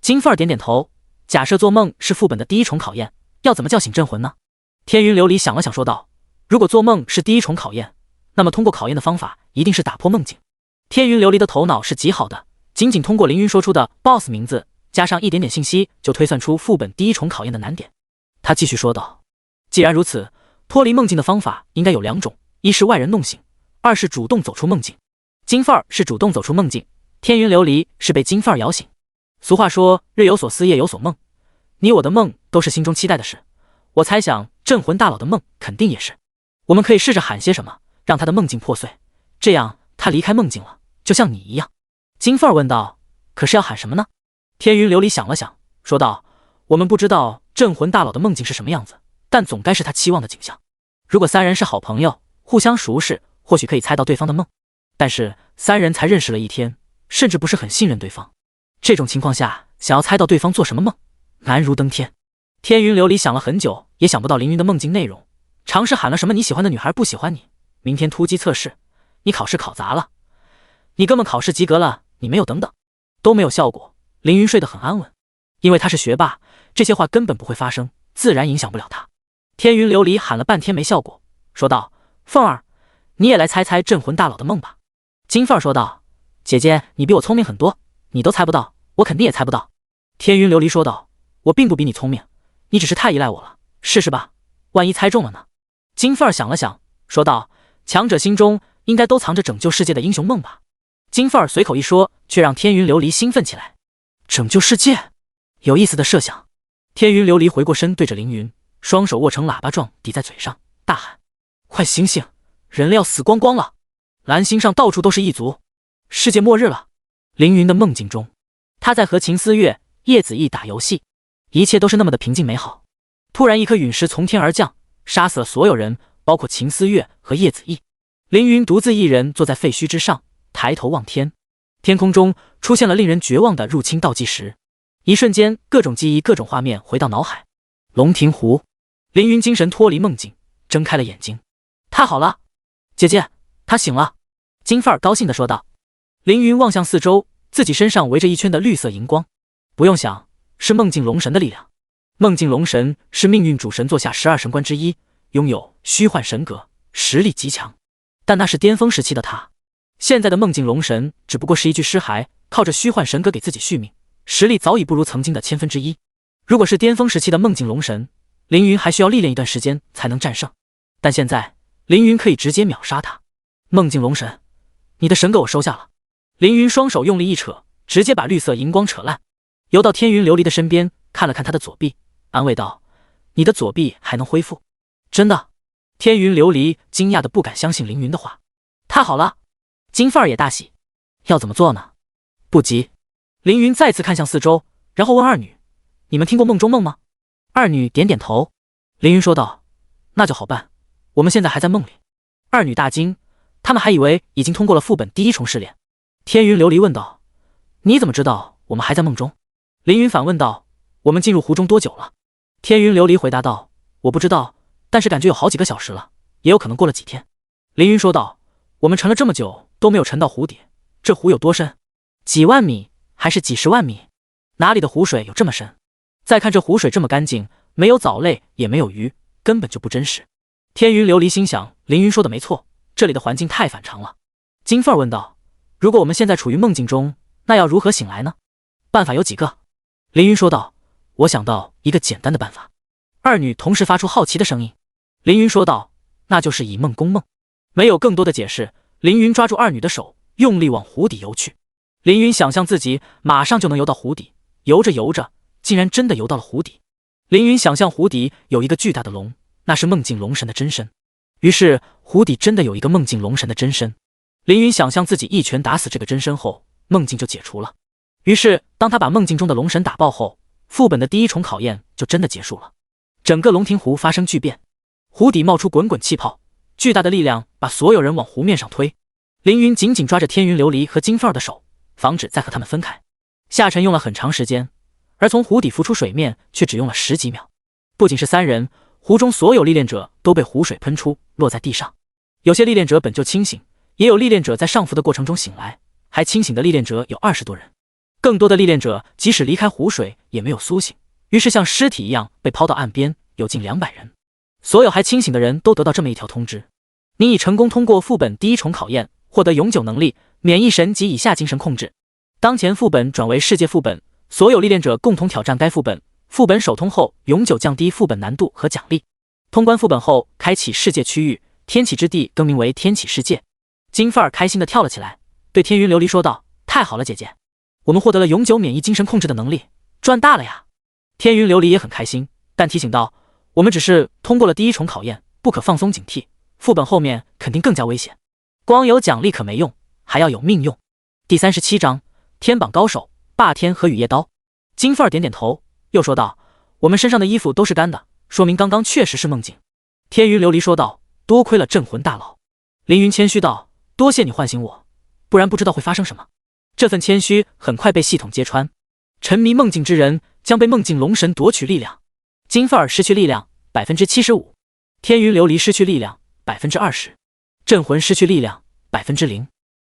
金凤儿点点头，假设做梦是副本的第一重考验，要怎么叫醒镇魂呢？天云琉璃想了想说道，如果做梦是第一重考验，那么通过考验的方法一定是打破梦境。天云琉璃的头脑是极好的，仅仅通过凌云说出的 BOSS 名字加上一点点信息，就推算出副本第一重考验的难点。他继续说道，既然如此，脱离梦境的方法应该有2种，一是外人弄醒，二是主动走出梦境。金凤儿是主动走出梦境，天云琉璃是被金凤儿摇醒。俗话说日有所思夜有所梦，你我的梦都是心中期待的事，我猜想镇魂大佬的梦肯定也是。我们可以试着喊些什么，让他的梦境破碎，这样他离开梦境了，就像你一样。金凤儿问道，可是要喊什么呢？天云琉璃想了想说道，我们不知道镇魂大佬的梦境是什么样子，但总该是他期望的景象。如果3人是好朋友，互相熟识，或许可以猜到对方的梦，但是3人才认识了1天，甚至不是很信任对方，这种情况下想要猜到对方做什么梦，难如登天。天云琉璃想了很久，也想不到凌云的梦境内容，尝试喊了什么你喜欢的女孩不喜欢你，明天突击测试，你考试考砸了，你根本考试及格了，你没有等等，都没有效果。凌云睡得很安稳，因为他是学霸，这些话根本不会发生，自然影响不了他。天云琉璃喊了半天没效果，说道，凤儿，你也来猜猜镇魂大佬的梦吧。金凤儿说道，姐姐你比我聪明很多，你都猜不到，我肯定也猜不到。天云琉璃说道，我并不比你聪明，你只是太依赖我了，试试吧，万一猜中了呢？金凤儿想了想说道，强者心中应该都藏着拯救世界的英雄梦吧。金凤儿随口一说，却让天云琉璃兴奋起来。拯救世界，有意思的设想。天云琉璃回过身对着凌云，双手握成喇叭状抵在嘴上，大喊，快醒醒，人类要死光光了，蓝星上到处都是异族，世界末日了。凌云的梦境中，他在和秦思月、叶子毅打游戏，一切都是那么的平静美好。突然一颗陨石从天而降，杀死了所有人，包括秦思月和叶子毅。凌云独自一人坐在废墟之上，抬头望天，天空中出现了令人绝望的入侵倒计时。一瞬间，各种记忆、各种画面回到脑海。龙庭湖，凌云精神脱离梦境，睁开了眼睛。太好了，姐姐，他醒了。金凤儿高兴地说道。凌云望向四周，自己身上围着一圈的绿色荧光。不用想，是梦境龙神的力量。梦境龙神是命运主神座下12神官之一，拥有虚幻神格，实力极强。但那是巅峰时期的他，现在的梦境龙神只不过是一具尸骸，靠着虚幻神格给自己续命，实力早已不如曾经的1/1000。如果是巅峰时期的梦境龙神，凌云还需要历练一段时间才能战胜，但现在凌云可以直接秒杀他。梦境龙神，你的神格我收下了。凌云双手用力一扯，直接把绿色荧光扯烂，游到天云琉璃的身边，看了看他的左臂，安慰道，你的左臂还能恢复？真的？天云琉璃惊讶的不敢相信凌云的话。太好了。金凤儿也大喜。要怎么做呢？不急。凌云再次看向四周，然后问二女，你们听过梦中梦吗？二女点点头。凌云说道，那就好办，我们现在还在梦里。二女大惊，他们还以为已经通过了副本第1重试炼。天云琉璃问道，你怎么知道我们还在梦中？凌云反问道，我们进入湖中多久了？天云琉璃回答道，我不知道，但是感觉有好几个小时了，也有可能过了几天。凌云说道，我们沉了这么久都没有沉到湖底，这湖有多深？几万米还是几十万米？哪里的湖水有这么深？再看这湖水这么干净，没有藻类也没有鱼，根本就不真实。天云琉璃心想，凌云说的没错，这里的环境太反常了。金凤儿问道，如果我们现在处于梦境中，那要如何醒来呢？办法有几个。凌云说道，我想到一个简单的办法。二女同时发出好奇的声音。凌云说道，那就是以梦攻梦。没有更多的解释，凌云抓住二女的手，用力往湖底游去。凌云想象自己马上就能游到湖底，游着游着，竟然真的游到了湖底。凌云想象湖底有一个巨大的龙，那是梦境龙神的真身。于是湖底真的有一个梦境龙神的真身。凌云想象自己一拳打死这个真身后，梦境就解除了。于是当他把梦境中的龙神打爆后，副本的第1重考验就真的结束了。整个龙庭湖发生巨变，湖底冒出滚滚气泡，巨大的力量把所有人往湖面上推。凌云紧紧抓着天云琉璃和金凤儿的手，防止再和他们分开。夏晨用了很长时间，而从湖底浮出水面却只用了10几秒。不仅是3人，湖中所有历练者都被湖水喷出，落在地上。有些历练者本就清醒，也有历练者在上浮的过程中醒来，还清醒的历练者有20多人。更多的历练者即使离开湖水也没有苏醒，于是像尸体一样被抛到岸边，有近200人。所有还清醒的人都得到这么一条通知：你已成功通过副本第1重考验，获得永久能力，免疫神及以下精神控制。当前副本转为世界副本，所有历练者共同挑战该副本。副本首通后，永久降低副本难度和奖励。通关副本后，开启世界区域，天启之地更名为天启世界。金范儿开心地跳了起来，对天云琉璃说道：“太好了，姐姐，我们获得了永久免疫精神控制的能力，赚大了呀！”天云琉璃也很开心，但提醒道：“我们只是通过了第1重考验，不可放松警惕，副本后面肯定更加危险。光有奖励可没用，还要有命用。”第37章天榜高手霸天和雨夜刀。金范儿点点头，又说道：“我们身上的衣服都是干的，说明刚刚确实是梦境。”天云琉璃说道：“多亏了镇魂大佬。”凌云谦虚道：“多谢你唤醒我，不然不知道会发生什么。”这份谦虚很快被系统揭穿，沉迷梦境之人将被梦境龙神夺取力量。金范儿失去力量 75%， 天云琉璃失去力量 20%， 镇魂失去力量 0%。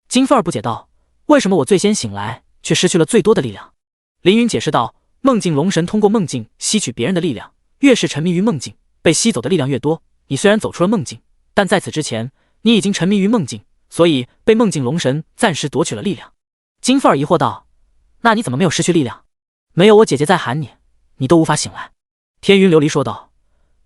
金范儿不解道：“为什么我最先醒来却失去了最多的力量？”凌云解释道：“梦境龙神通过梦境吸取别人的力量，越是沉迷于梦境，被吸走的力量越多。你虽然走出了梦境，但在此之前，你已经沉迷于梦境，所以被梦境龙神暂时夺取了力量。”金范儿疑惑道：“那你怎么没有失去力量？没有我姐姐在喊你，你都无法醒来。”天云琉璃说道：“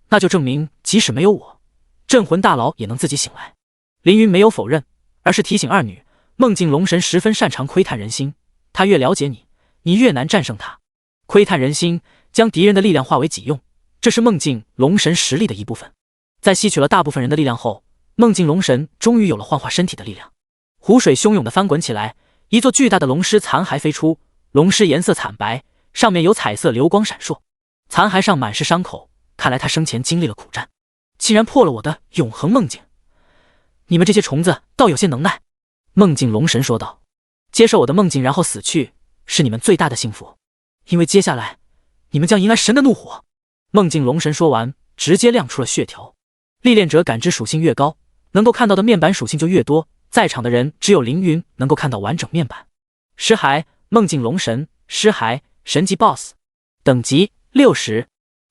那就证明即使没有我，镇魂大佬也能自己醒来。”凌云没有否认，而是提醒二女，梦境龙神十分擅长窥探人心，他越了解你，你越难战胜他。窥探人心，将敌人的力量化为己用，这是梦境龙神实力的一部分。在吸取了大部分人的力量后，梦境龙神终于有了幻化身体的力量。湖水汹涌地翻滚起来，一座巨大的龙狮残骸飞出，龙狮颜色惨白，上面有彩色流光闪烁，残骸上满是伤口，看来他生前经历了苦战，竟然破了我的永恒梦境。你们这些虫子倒有些能耐。梦境龙神说道：“接受我的梦境然后死去，是你们最大的幸福，因为接下来你们将迎来神的怒火。”梦境龙神说完，直接亮出了血条。历练者感知属性越高，能够看到的面板属性就越多，在场的人只有凌云能够看到完整面板。尸骸梦境龙神，尸骸神级 BOSS， 等级60，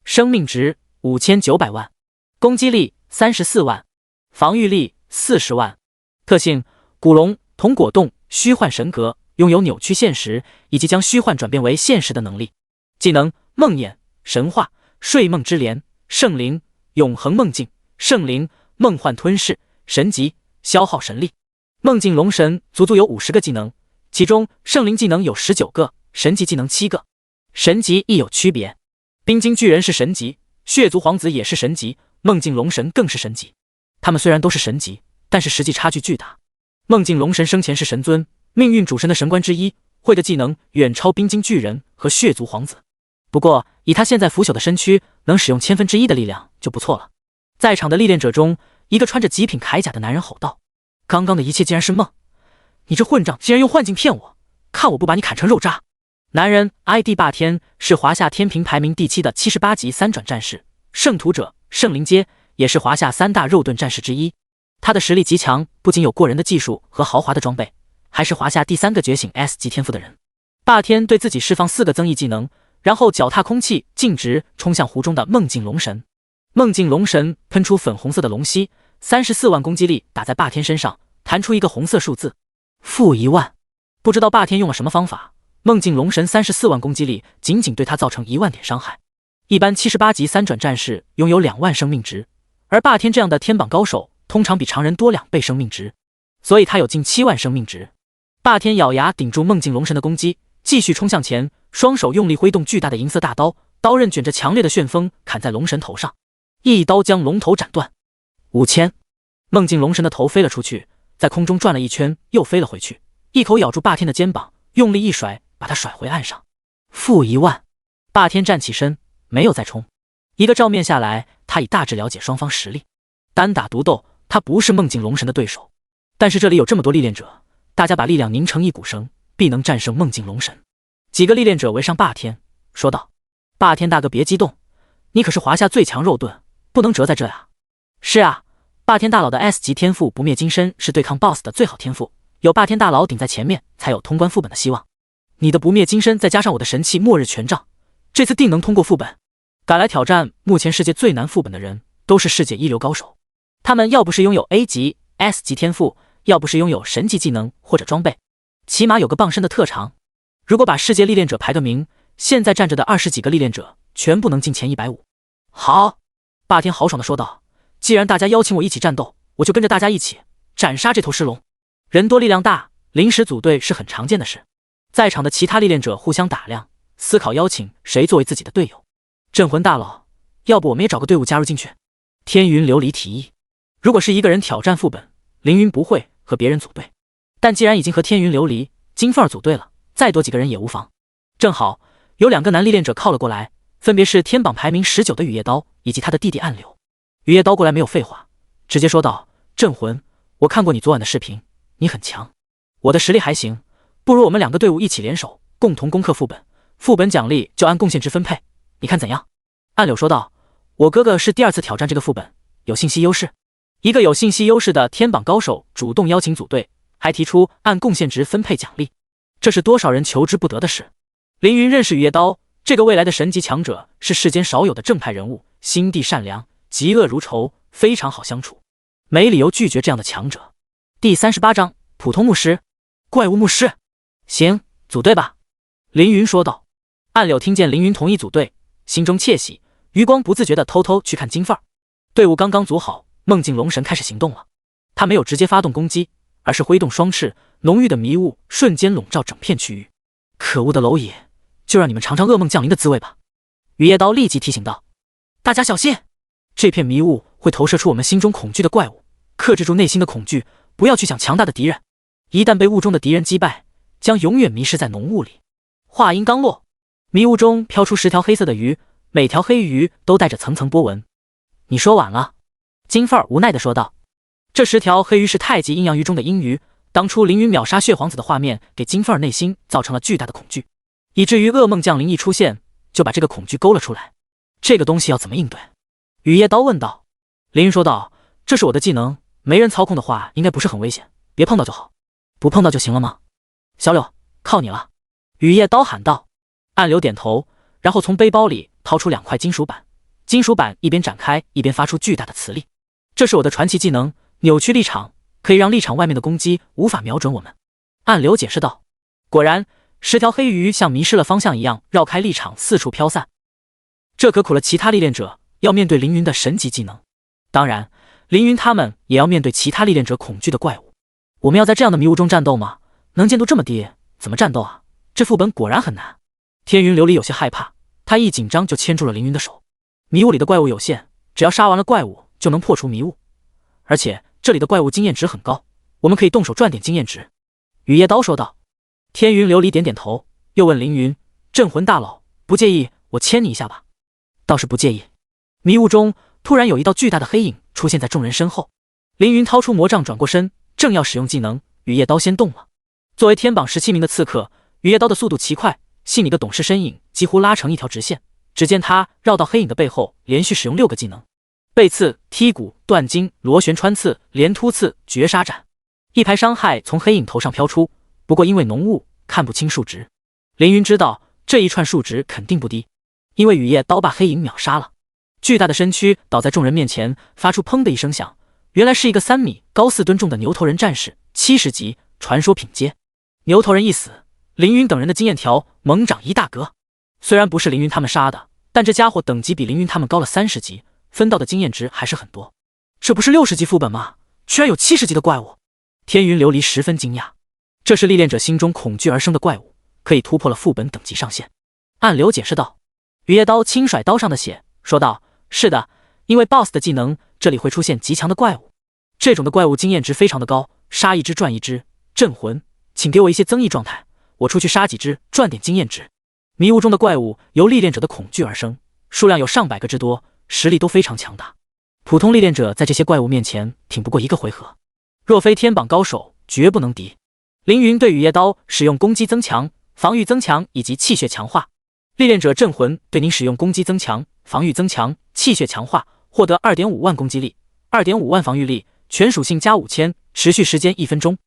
生命值5900万，攻击力34万，防御力40万。特性：古龙铜果冻虚幻神格，拥有扭曲现实以及将虚幻转变为现实的能力。技能：梦魇、神话、睡梦之莲、圣灵、永恒梦境、圣灵、梦幻吞噬。神级：消耗神力。梦境龙神足有50个技能，其中圣灵技能有19个，神级技能7个。神级亦有区别，冰晶巨人是神级，血族皇子也是神级，梦境龙神更是神级。他们虽然都是神级，但是实际差距巨大。梦境龙神生前是神尊，命运主神的神官之一，会的技能远超冰晶巨人和血族皇子。不过以他现在腐朽的身躯，能使用1/1000的力量就不错了。在场的历练者中，一个穿着极品铠甲的男人吼道：“刚刚的一切竟然是梦！你这混账竟然用幻境骗我，看我不把你砍成肉渣！”男人 ID 霸天，是华夏天平排名第7的78级3转战士，圣屠者、圣灵阶，也是华夏3大肉盾战士之一。他的实力极强，不仅有过人的技术和豪华的装备，还是华夏第3个觉醒 S 级天赋的人。霸天对自己释放4个增益技能，然后脚踏空气，径直冲向湖中的梦境龙神。梦境龙神喷出粉红色的龙息，34万攻击力打在霸天身上，弹出一个红色数字-1万。不知道霸天用了什么方法，梦境龙神34万攻击力仅仅对他造成1万点伤害。一般78级3转战士拥有2万生命值，而霸天这样的天榜高手通常比常人多2倍生命值，所以他有近7万生命值。霸天咬牙顶住梦境龙神的攻击，继续冲向前，双手用力挥动巨大的银色大刀，刀刃卷着强烈的旋风砍在龙神头上，一刀将龙头斩断。5000，梦境龙神的头飞了出去，在空中转了一圈，又飞了回去，一口咬住霸天的肩膀，用力一甩，把他甩回岸上。-1万。霸天站起身，没有再冲。一个照面下来，他已大致了解双方实力。单打独斗，他不是梦境龙神的对手，但是这里有这么多历练者，大家把力量拧成一股绳，必能战胜梦境龙神。几个历练者围上霸天，说道：“霸天大哥别激动，你可是华夏最强肉盾，不能折在这呀。”“是啊，霸天大佬的 S 级天赋不灭金身是对抗 BOSS 的最好天赋，有霸天大佬顶在前面，才有通关副本的希望。你的不灭金身再加上我的神器末日权杖，这次定能通过副本。敢来挑战目前世界最难副本的人，都是世界一流高手。他们要不是拥有 A 级、S 级天赋，要不是拥有神级技能或者装备，起码有个傍身的特长。如果把世界历练者排个名，现在站着的20几个历练者全部能进前150。”“好！”霸天豪爽地说道，“既然大家邀请我一起战斗，我就跟着大家一起斩杀这头狮龙。人多力量大，临时组队是很常见的事。”在场的其他历练者互相打量，思考邀请谁作为自己的队友。“镇魂大佬，要不我们也找个队伍加入进去？”天云琉璃提议。如果是一个人挑战副本，凌云不会和别人组队，但既然已经和天云琉璃、金凤儿组队了，再多几个人也无妨。正好有2个男历练者靠了过来，分别是天榜排名19的雨夜刀以及他的弟弟暗流。雨夜刀过来没有废话，直接说道：“镇魂，我看过你昨晚的视频，你很强，我的实力还行，不如我们2个队伍一起联手，共同攻克副本，副本奖励就按贡献值分配，你看怎样？”暗柳说道：“我哥哥是第2次挑战这个副本，有信息优势。”一个有信息优势的天榜高手主动邀请组队，还提出按贡献值分配奖励，这是多少人求之不得的事。凌云认识雨夜刀，这个未来的神级强者是世间少有的正派人物，心地善良，嫉恶如仇，非常好相处，没理由拒绝这样的强者。第38章普通牧师，怪物牧师。行，组队吧。凌云说道。暗柳听见凌云同意组队，心中窃喜，余光不自觉地偷偷去看金凤儿。队伍刚刚组好，梦境龙神开始行动了。他没有直接发动攻击，而是挥动双翅，浓郁的迷雾瞬间笼罩整片区域。可恶的蝼蚁，就让你们尝尝噩梦降临的滋味吧。雨夜刀立即提醒道：“大家小心，这片迷雾会投射出我们心中恐惧的怪物，克制住内心的恐惧，不要去想强大的敌人。一旦被雾中的敌人击败，将永远迷失在浓雾里。”话音刚落，迷雾中飘出10条黑色的鱼，每条黑鱼都带着层层波纹。“你说晚了。”金凤儿无奈地说道。这10条黑鱼是太极阴阳鱼中的阴鱼，当初凌云秒杀血皇子的画面给金凤儿内心造成了巨大的恐惧，以至于噩梦降临一出现，就把这个恐惧勾了出来。这个东西要怎么应对？雨夜刀问道。凌云说道：“这是我的技能，没人操控的话应该不是很危险，别碰到就好。不碰到就行了吗？”小柳，靠你了。雨夜刀喊道。暗柳点头，然后从背包里掏出2块金属板，金属板一边展开一边发出巨大的磁力。这是我的传奇技能，扭曲力场，可以让力场外面的攻击无法瞄准我们。暗流解释道。果然10条黑鱼像迷失了方向一样绕开力场四处飘散。这可苦了其他历练者，要面对凌云的神级技能。当然凌云他们也要面对其他历练者恐惧的怪物。我们要在这样的迷雾中战斗吗？能见度这么低，怎么战斗啊？这副本果然很难。天云琉璃有些害怕，他一紧张就牵住了凌云的手。迷雾里的怪物有限，只要杀完了怪物就能破除迷雾，而且这里的怪物经验值很高，我们可以动手赚点经验值。雨夜刀说道。天云琉璃点点头，又问凌云：“镇魂大佬，不介意我牵你一下吧？”“倒是不介意。”迷雾中突然有一道巨大的黑影出现在众人身后，凌云掏出魔杖转过身，正要使用技能，雨夜刀先动了。作为天榜17名的刺客，雨夜刀的速度奇快，细腻的董事身影几乎拉成一条直线。只见他绕到黑影的背后，连续使用6个技能：背刺、踢骨、断筋、螺旋穿刺、连突刺、绝杀斩。一排伤害从黑影头上飘出，不过因为浓雾看不清数值。凌云知道这一串数值肯定不低，因为雨夜刀把黑影秒杀了。巨大的身躯倒在众人面前，发出砰的一声响，原来是一个3米高4吨重的牛头人战士，70级传说品阶。牛头人一死，凌云等人的经验条猛涨1大格。虽然不是凌云他们杀的，但这家伙等级比凌云他们高了30级，分到的经验值还是很多。这不是60级副本吗？居然有70级的怪物！天云琉璃十分惊讶，这是历练者心中恐惧而生的怪物，可以突破了副本等级上限。暗流解释道。雨夜刀轻甩刀上的血，说道：“是的，因为 BOSS 的技能，这里会出现极强的怪物。这种的怪物经验值非常的高，杀一只赚一只。镇魂，请给我一些增益状态，我出去杀几只赚点经验值。”迷雾中的怪物由历练者的恐惧而生，数量有上百个之多，实力都非常强大。普通历练者在这些怪物面前挺不过1个回合，若非天榜高手，绝不能敌。凌云对雨夜刀使用攻击增强、防御增强以及气血强化，历练者镇魂对您使用攻击增强、防御增强、气血强化，获得 2.5 万攻击力、2.5万防御力，全属性加5000，持续时间1分钟。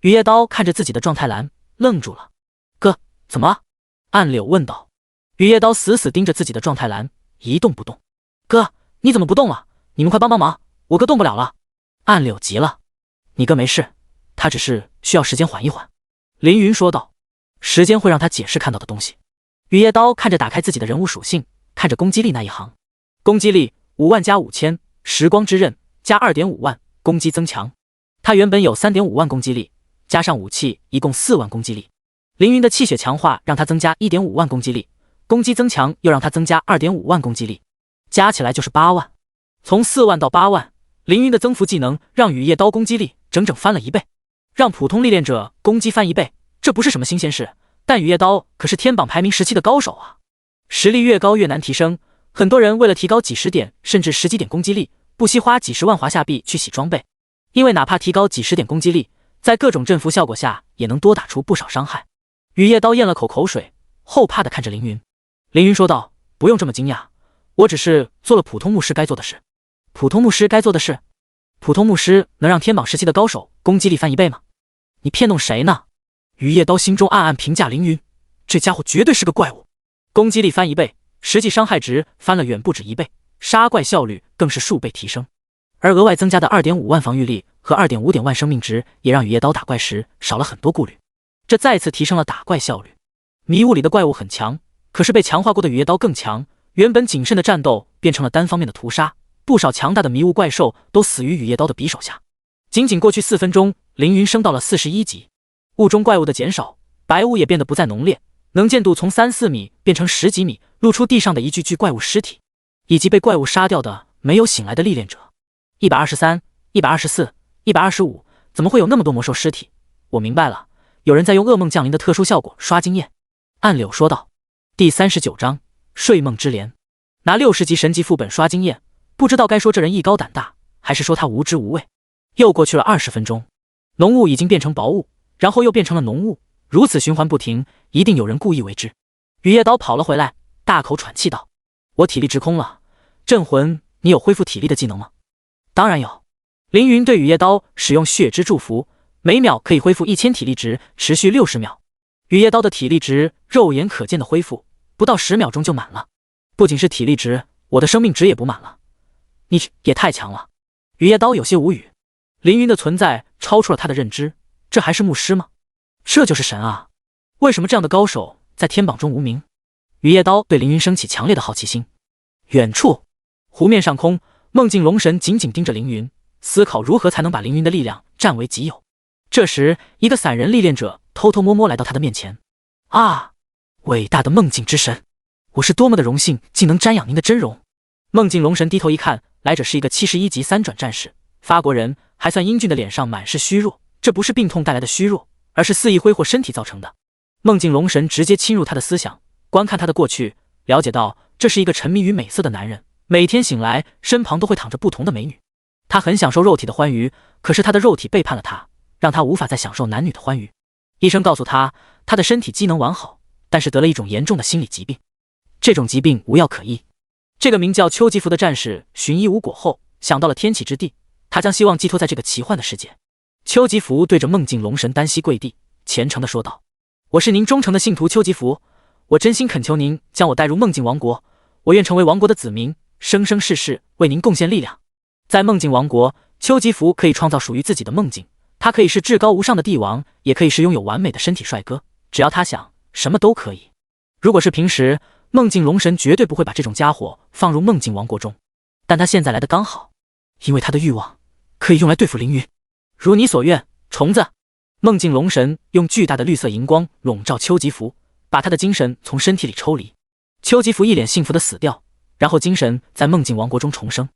雨夜刀看着自己的状态栏，愣住了。哥，怎么了？暗柳问道。雨夜刀死死盯着自己的状态栏，一动不动。哥，你怎么不动了？你们快帮帮忙，我哥动不了了。暗柳急了。你哥没事，他只是需要时间缓一缓。凌云说道。时间会让他解释看到的东西。雨夜刀看着打开自己的人物属性，看着攻击力那一行，攻击力5万加5000，时光之刃加 2.5 万，攻击增强。他原本有 3.5 万攻击力，加上武器一共4万攻击力。凌云的气血强化让他增加 1.5 万攻击力，攻击增强又让他增加 2.5 万攻击力，加起来就是8万。从4万到8万，凌云的增幅技能让雨夜刀攻击力整整翻了1倍，让普通历练者攻击翻1倍，这不是什么新鲜事，但雨夜刀可是天榜排名17的高手啊！实力越高越难提升，很多人为了提高几十点甚至10几点攻击力，不惜花几十万华夏币去洗装备，因为哪怕提高几十点攻击力，在各种振幅效果下也能多打出不少伤害。雨夜刀咽了口水，后怕地看着凌云。凌云说道：“不用这么惊讶，我只是做了普通牧师该做的事。”普通牧师该做的事？普通牧师能让天榜17的高手攻击力翻1倍吗？你骗弄谁呢？雨夜刀心中暗暗评价凌云，这家伙绝对是个怪物。攻击力翻1倍，实际伤害值翻了远不止1倍，杀怪效率更是数倍提升。而额外增加的 2.5 万防御力和 2.5 点万生命值，也让雨夜刀打怪时少了很多顾虑，这再次提升了打怪效率。迷雾里的怪物很强，可是被强化过的雨夜刀更强，原本谨慎的战斗变成了单方面的屠杀，不少强大的迷雾怪兽都死于雨夜刀的匕首下。仅仅过去4分钟，凌云升到了41级。雾中怪物的减少，白雾也变得不再浓烈，能见度从3-4米变成10几米，露出地上的一具具怪物尸体，以及被怪物杀掉的没有醒来的历练者。123、124、125，怎么会有那么多魔兽尸体？我明白了，有人在用噩梦降临的特殊效果刷经验。暗柳说道。第39章睡梦之莲。拿60级神级副本刷经验，不知道该说这人艺高胆大，还是说他无知无畏。又过去了20分钟，浓雾已经变成薄雾，然后又变成了浓雾，如此循环不停，一定有人故意为之。雨夜刀跑了回来，大口喘气道：“我体力直空了，镇魂，你有恢复体力的技能吗？”当然有。凌云对雨夜刀使用血之祝福，每秒可以恢复1000体力值，持续60秒。雨夜刀的体力值肉眼可见的恢复，不到10秒钟就满了。不仅是体力值，我的生命值也补满了。你也太强了。雨夜刀有些无语。凌云的存在超出了他的认知，这还是牧师吗？这就是神啊！为什么这样的高手在天榜中无名？雨夜刀对凌云升起强烈的好奇心。远处湖面上空，梦境龙神紧紧盯着凌云，思考如何才能把凌云的力量占为己有。这时，一个散人历练者偷偷摸摸来到他的面前。啊，伟大的梦境之神，我是多么的荣幸竟能瞻仰您的真容。梦境龙神低头一看，来者是一个71级3转战士，法国人，还算英俊的脸上满是虚弱，这不是病痛带来的虚弱，而是肆意挥霍身体造成的。梦境龙神直接侵入他的思想，观看他的过去，了解到这是一个沉迷于美色的男人，每天醒来身旁都会躺着不同的美女。他很享受肉体的欢愉，可是他的肉体背叛了他，让他无法再享受男女的欢愉。医生告诉他，他的身体机能完好，但是得了一种严重的心理疾病，这种疾病无药可医。这个名叫丘吉弗的战士寻医无果后，想到了天启之地，他将希望寄托在这个奇幻的世界。丘吉弗对着梦境龙神单膝跪地，虔诚地说道：“我是您忠诚的信徒丘吉弗，我真心恳求您将我带入梦境王国，我愿成为王国的子民，生生世世为您贡献力量。”在梦境王国，丘吉弗可以创造属于自己的梦境，他可以是至高无上的帝王，也可以是拥有完美的身体帅哥，只要他想，什么都可以。如果是平时，梦境龙神绝对不会把这种家伙放入梦境王国中，但他现在来的刚好，因为他的欲望可以用来对付凌云。如你所愿，虫子。梦境龙神用巨大的绿色荧光笼罩丘吉弗，把他的精神从身体里抽离。丘吉弗一脸幸福的死掉，然后精神在梦境王国中重生，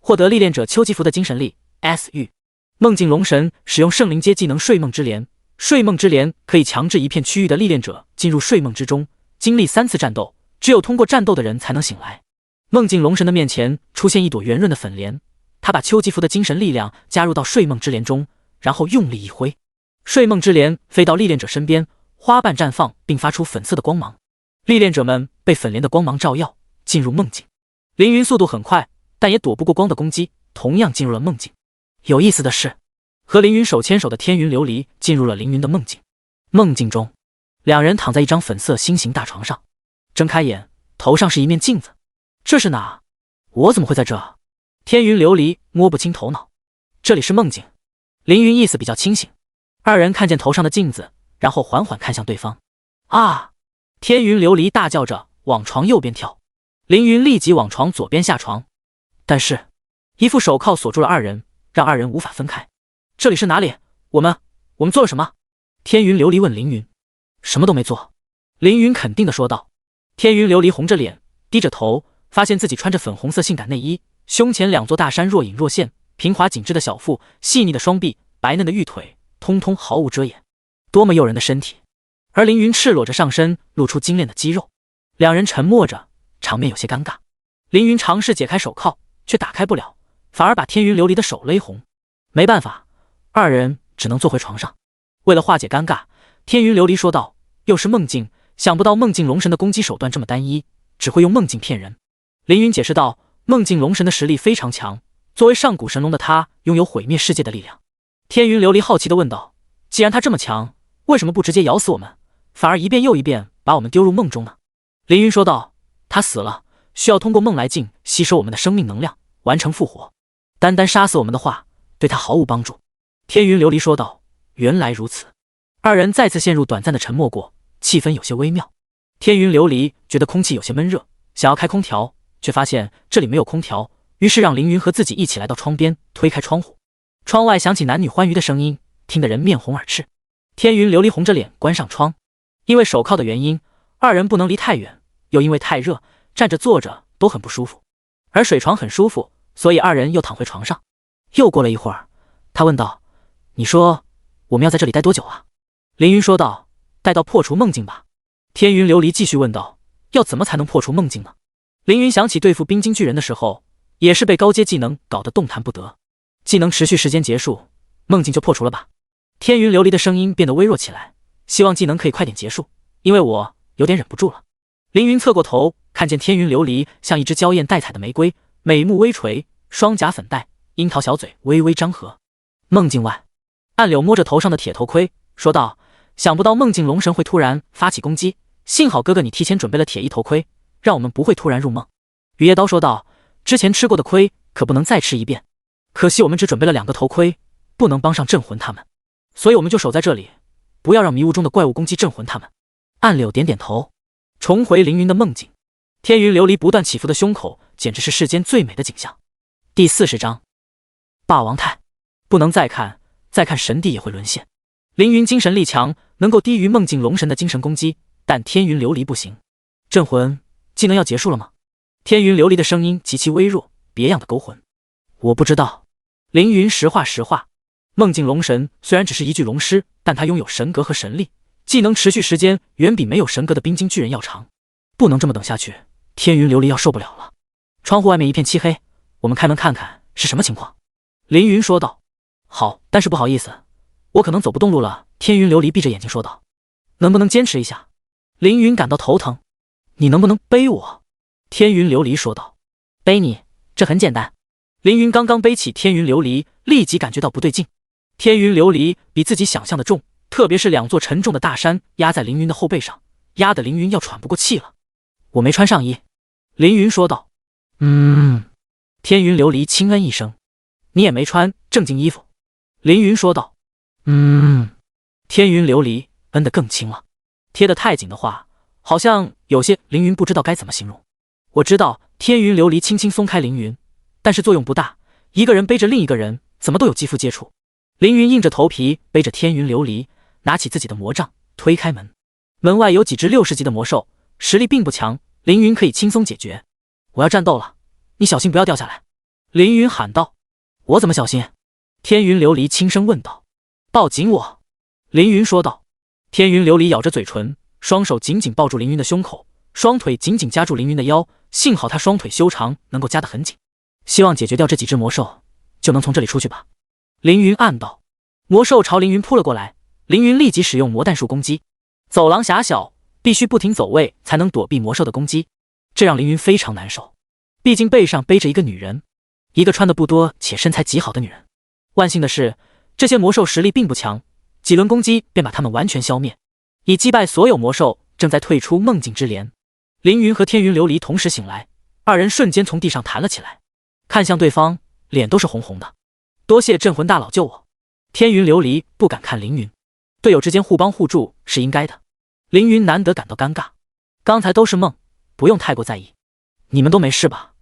获得历练者丘吉弗的精神力 S 域。梦境龙神使用圣灵阶技能睡梦之莲，睡梦之莲可以强制一片区域的历练者进入睡梦之中，经历3次战斗，只有通过战斗的人才能醒来。梦境龙神的面前出现一朵圆润的粉莲，他把丘吉弗的精神力量加入到睡梦之莲中，然后用力一挥，睡梦之莲飞到历练者身边，花瓣绽放并发出粉色的光芒。历练者们被粉莲的光芒照耀，进入梦境。凌云速度很快，但也躲不过光的攻击，同样进入了梦境。有意思的是，和凌云手牵手的天云琉璃进入了凌云的梦境。梦境中，两人躺在一张粉色心形大床上，睁开眼，头上是一面镜子。这是哪？我怎么会在这？天云琉璃摸不清头脑。这里是梦境。凌云意思比较清醒。二人看见头上的镜子，然后缓缓看向对方。啊！天云琉璃大叫着往床右边跳，凌云立即往床左边下床，但是一副手铐锁住了二人，让二人无法分开。这里是哪里？我们做了什么？天云琉璃问凌云。什么都没做，凌云肯定地说道。天云琉璃红着脸，低着头，发现自己穿着粉红色性感内衣，胸前两座大山若隐若现，平滑紧致的小腹，细腻的双臂，白嫩的玉腿，通通毫无遮掩，多么诱人的身体！而凌云赤裸着上身，露出精炼的肌肉。两人沉默着，场面有些尴尬。凌云尝试解开手铐，却打开不了，反而把天云琉璃的手勒红。没办法，二人只能坐回床上。为了化解尴尬，天云琉璃说道：“又是梦境，想不到梦境龙神的攻击手段这么单一，只会用梦境骗人。”凌云解释道：“梦境龙神的实力非常强，作为上古神龙的他，拥有毁灭世界的力量。”天云琉璃好奇地问道：“既然他这么强，为什么不直接咬死我们，反而一遍又一遍把我们丢入梦中呢？”凌云说道：“他死了，需要通过梦来镜吸收我们的生命能量，完成复活。单单杀死我们的话，对他毫无帮助。”天云琉璃说道：“原来如此。”二人再次陷入短暂的沉默过，气氛有些微妙。天云琉璃觉得空气有些闷热，想要开空调，却发现这里没有空调，于是让凌云和自己一起来到窗边，推开窗户。窗外响起男女欢愉的声音，听得人面红耳赤。天云琉璃红着脸关上窗，因为手铐的原因，二人不能离太远，又因为太热，站着坐着都很不舒服。而水床很舒服，所以二人又躺回床上。又过了一会儿，他问道：“你说我们要在这里待多久啊？”凌云说道：“待到破除梦境吧。”天云琉璃继续问道：“要怎么才能破除梦境呢？”凌云想起对付冰晶巨人的时候，也是被高阶技能搞得动弹不得。技能持续时间结束，梦境就破除了吧？天云琉璃的声音变得微弱起来，希望技能可以快点结束，因为我有点忍不住了。凌云侧过头，看见天云琉璃像一只娇艳带彩的玫瑰，美目微垂，双颊粉黛，樱桃小嘴微微张合。梦境外，暗柳摸着头上的铁头盔，说道：“想不到梦境龙神会突然发起攻击，幸好哥哥你提前准备了铁衣头盔，让我们不会突然入梦。”雨夜刀说道：“之前吃过的亏可不能再吃一遍，可惜我们只准备了2个头盔，不能帮上镇魂他们，所以我们就守在这里，不要让迷雾中的怪物攻击镇魂他们。”暗柳点点头，重回凌云的梦境。天云琉璃不断起伏的胸口，简直是世间最美的景象。第40章，霸王态。不能再看，再看神帝也会沦陷。凌云精神力强，能够低于梦境龙神的精神攻击，但天云琉璃不行。镇魂技能要结束了吗？天云琉璃的声音极其微弱，别样的勾魂。我不知道。凌云实话实话。梦境龙神虽然只是一具龙尸，但他拥有神格和神力，技能持续时间远比没有神格的冰晶巨人要长。不能这么等下去，天云琉璃要受不了了。窗户外面一片漆黑，我们开门看看是什么情况。凌云说道。好，但是不好意思，我可能走不动路了。天云琉璃闭着眼睛说道。能不能坚持一下？凌云感到头疼。你能不能背我？天云琉璃说道。背你，这很简单。凌云刚刚背起天云琉璃，立即感觉到不对劲。天云琉璃比自己想象的重，特别是2座沉重的大山压在凌云的后背上，压得凌云要喘不过气了。我没穿上衣。凌云说道。天云琉璃轻嗯一声。你也没穿正经衣服。凌云说道。天云琉璃嗯得更轻了。贴得太紧的话，好像有些凌云不知道该怎么形容。我知道天云琉璃轻轻松开凌云，但是作用不大，一个人背着另一个人，怎么都有肌肤接触。凌云硬着头皮背着天云琉璃，拿起自己的魔杖，推开门。门外有几只60级的魔兽，实力并不强，凌云可以轻松解决。我要战斗了，你小心不要掉下来。凌云喊道。我怎么小心？天云琉璃轻声问道。抱紧我。凌云说道。天云琉璃咬着嘴唇，双手紧紧抱住凌云的胸口，双腿紧紧夹住凌云的腰，幸好他双腿修长，能够夹得很紧。希望解决掉这几只魔兽，就能从这里出去吧。凌云暗道。魔兽朝凌云扑了过来，凌云立即使用魔弹术攻击。走廊狭小，必须不停走位才能躲避魔兽的攻击，这让凌云非常难受。毕竟背上背着一个女人，一个穿的不多且身材极好的女人。万幸的是，这些魔兽实力并不强，几轮攻击便把他们完全消灭，已击败所有魔兽，正在退出梦境之莲。凌云和天云琉璃同时醒来，二人瞬间从地上弹了起来，看向对方，脸都是红红的。多谢镇魂大佬救我。天云琉璃不敢看凌云，队友之间互帮互助是应该的。凌云难得感到尴尬，刚才都是梦，不用太过在意。你们都没事吧？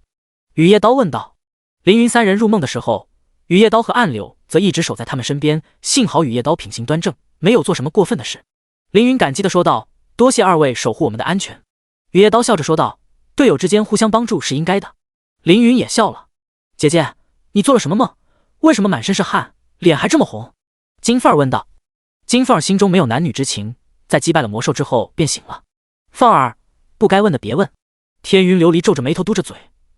雨夜刀问道。凌云三人入梦的时候，雨夜刀和暗柳则一直守在他们身边，幸好雨夜刀品行端正，没有做什么过分的事。凌云感激地说道：多谢二位守护我们的安全。雨夜刀笑着说道：队友之间互相帮助是应该的。凌云也笑了。姐姐，你做了什么梦？为什么满身是汗，脸还这么红？金凤儿问道。金凤儿心中没有男女之情，在击败了魔兽之后便醒了。凤儿，不该问的别问。天云琉璃皱着眉头嘟着嘴，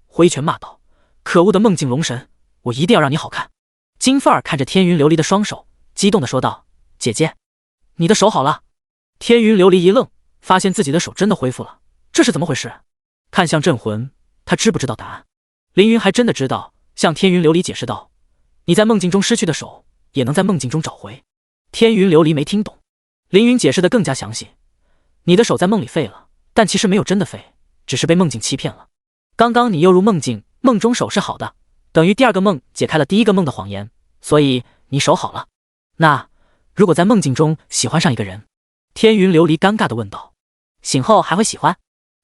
挥拳骂道：可恶的梦境龙神，我一定要让你好看。金凤儿看着天云琉璃的双手，激动地说道：姐姐，你的手好了。天云琉璃一愣，发现自己的手真的恢复了，这是怎么回事？看向镇魂，他知不知道答案？凌云还真的知道，向天云琉璃解释道：你在梦境中失去的手，也能在梦境中找回。天云琉璃没听懂，凌云解释得更加详细：你的手在梦里废了，但其实没有真的废，只是被梦境欺骗了。刚刚你又入梦境，梦中手是好的，等于第二个梦解开了第一个梦的谎言，所以你手好了。那如果在梦境中喜欢上一个人？天云琉璃尴尬地问道。醒后还会喜欢？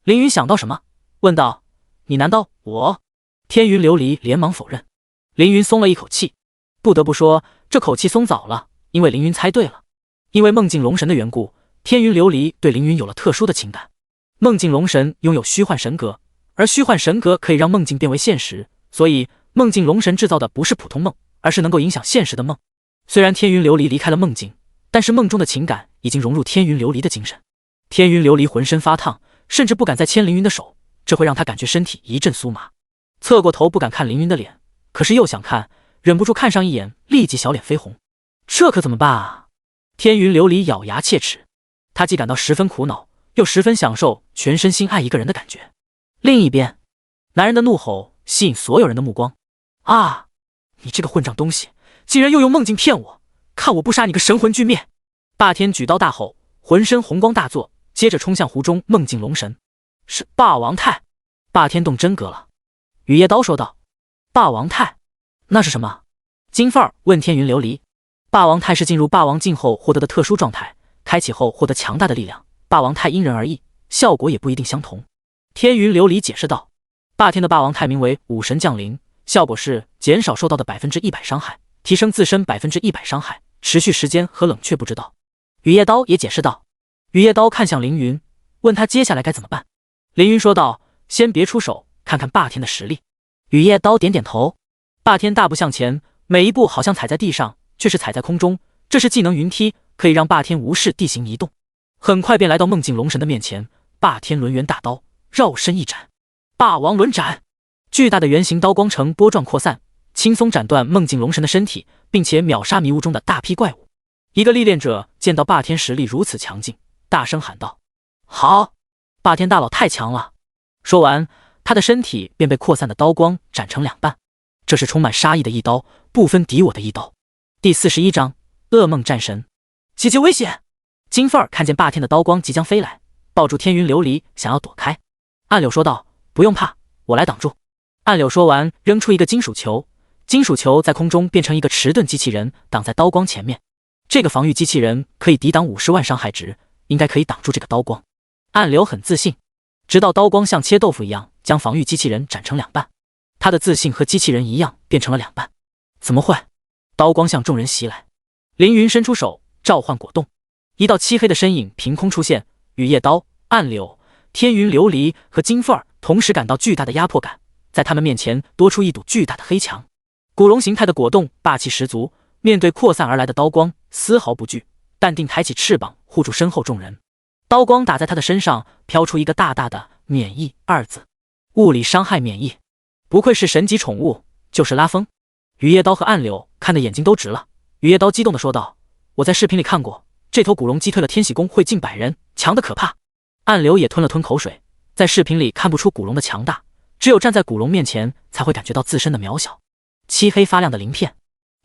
凌云想到什么，问道：你难道我？天云琉璃连忙否认。凌云松了一口气，不得不说这口气松早了，因为凌云猜对了。因为梦境龙神的缘故，天云琉璃对凌云有了特殊的情感。梦境龙神拥有虚幻神格，而虚幻神格可以让梦境变为现实，所以梦境龙神制造的不是普通梦，而是能够影响现实的梦。虽然天云琉璃离开了梦境，但是梦中的情感已经融入天云琉璃的精神。天云琉璃浑身发烫，甚至不敢再牵凌云的手，这会让他感觉身体一阵酥麻。侧过头不敢看凌云的脸，可是又想看，忍不住看上一眼，立即小脸绯红。这可怎么办啊？天云琉璃咬牙切齿，他既感到十分苦恼，又十分享受全身心爱一个人的感觉。另一边，男人的怒吼吸引所有人的目光。啊！你这个混账东西，竟然又用梦境骗我！看我不杀你个神魂俱灭！霸天举刀大吼，浑身红光大作，接着冲向湖中梦境龙神。是霸王太！霸天动真格了。雨夜刀说道：霸王太，那是什么？金凤儿问天云琉璃。霸王太是进入霸王境后获得的特殊状态，开启后获得强大的力量。霸王太因人而异，效果也不一定相同。天云琉璃解释道。霸天的霸王太名为武神降临，效果是减少受到的100%伤害，提升自身100%伤害，持续时间和冷却不知道。雨夜刀也解释道。雨夜刀看向凌云，问他接下来该怎么办。凌云说道：先别出手，看看霸天的实力。雨夜刀点点头。霸天大步向前，每一步好像踩在地上，却是踩在空中，这是技能云梯，可以让霸天无视地形移动。很快便来到梦境龙神的面前，霸天轮圆大刀绕身一斩，霸王轮斩。巨大的圆形刀光呈波状扩散，轻松斩断梦境龙神的身体，并且秒杀迷雾中的大批怪物。一个历练者见到霸天实力如此强劲，大声喊道：好！霸天大佬太强了！说完，他的身体便被扩散的刀光斩成两半。这是充满杀意的一刀，不分敌我的一刀。第41章噩梦战神。姐姐危险！金凤儿看见霸天的刀光即将飞来，抱住天云琉璃想要躲开。暗柳说道：不用怕，我来挡住。暗柳说完，扔出一个金属球，金属球在空中变成一个迟钝机器人，挡在刀光前面。这个防御机器人可以抵挡50万伤害值，应该可以挡住这个刀光。暗柳很自信，直到刀光像切豆腐一样将防御机器人斩成两半，他的自信和机器人一样变成了两半。怎么会？刀光向众人袭来。凌云伸出手召唤果冻，一道漆黑的身影凭空出现，雨夜刀、暗柳、天云琉璃和金凤儿同时感到巨大的压迫感，在他们面前多出一堵巨大的黑墙。古龙形态的果冻霸气十足，面对扩散而来的刀光丝毫不惧，淡定抬起翅膀护住身后众人。刀光打在他的身上，飘出一个大大的免疫二字，物理伤害免疫，不愧是神级宠物，就是拉风。雨夜刀和暗柳看得眼睛都直了。雨夜刀激动地说道：我在视频里看过，这头古龙击退了天喜宫会近100人，强得可怕。暗流也吞了吞口水，在视频里看不出古龙的强大，只有站在古龙面前才会感觉到自身的渺小。漆黑发亮的鳞片，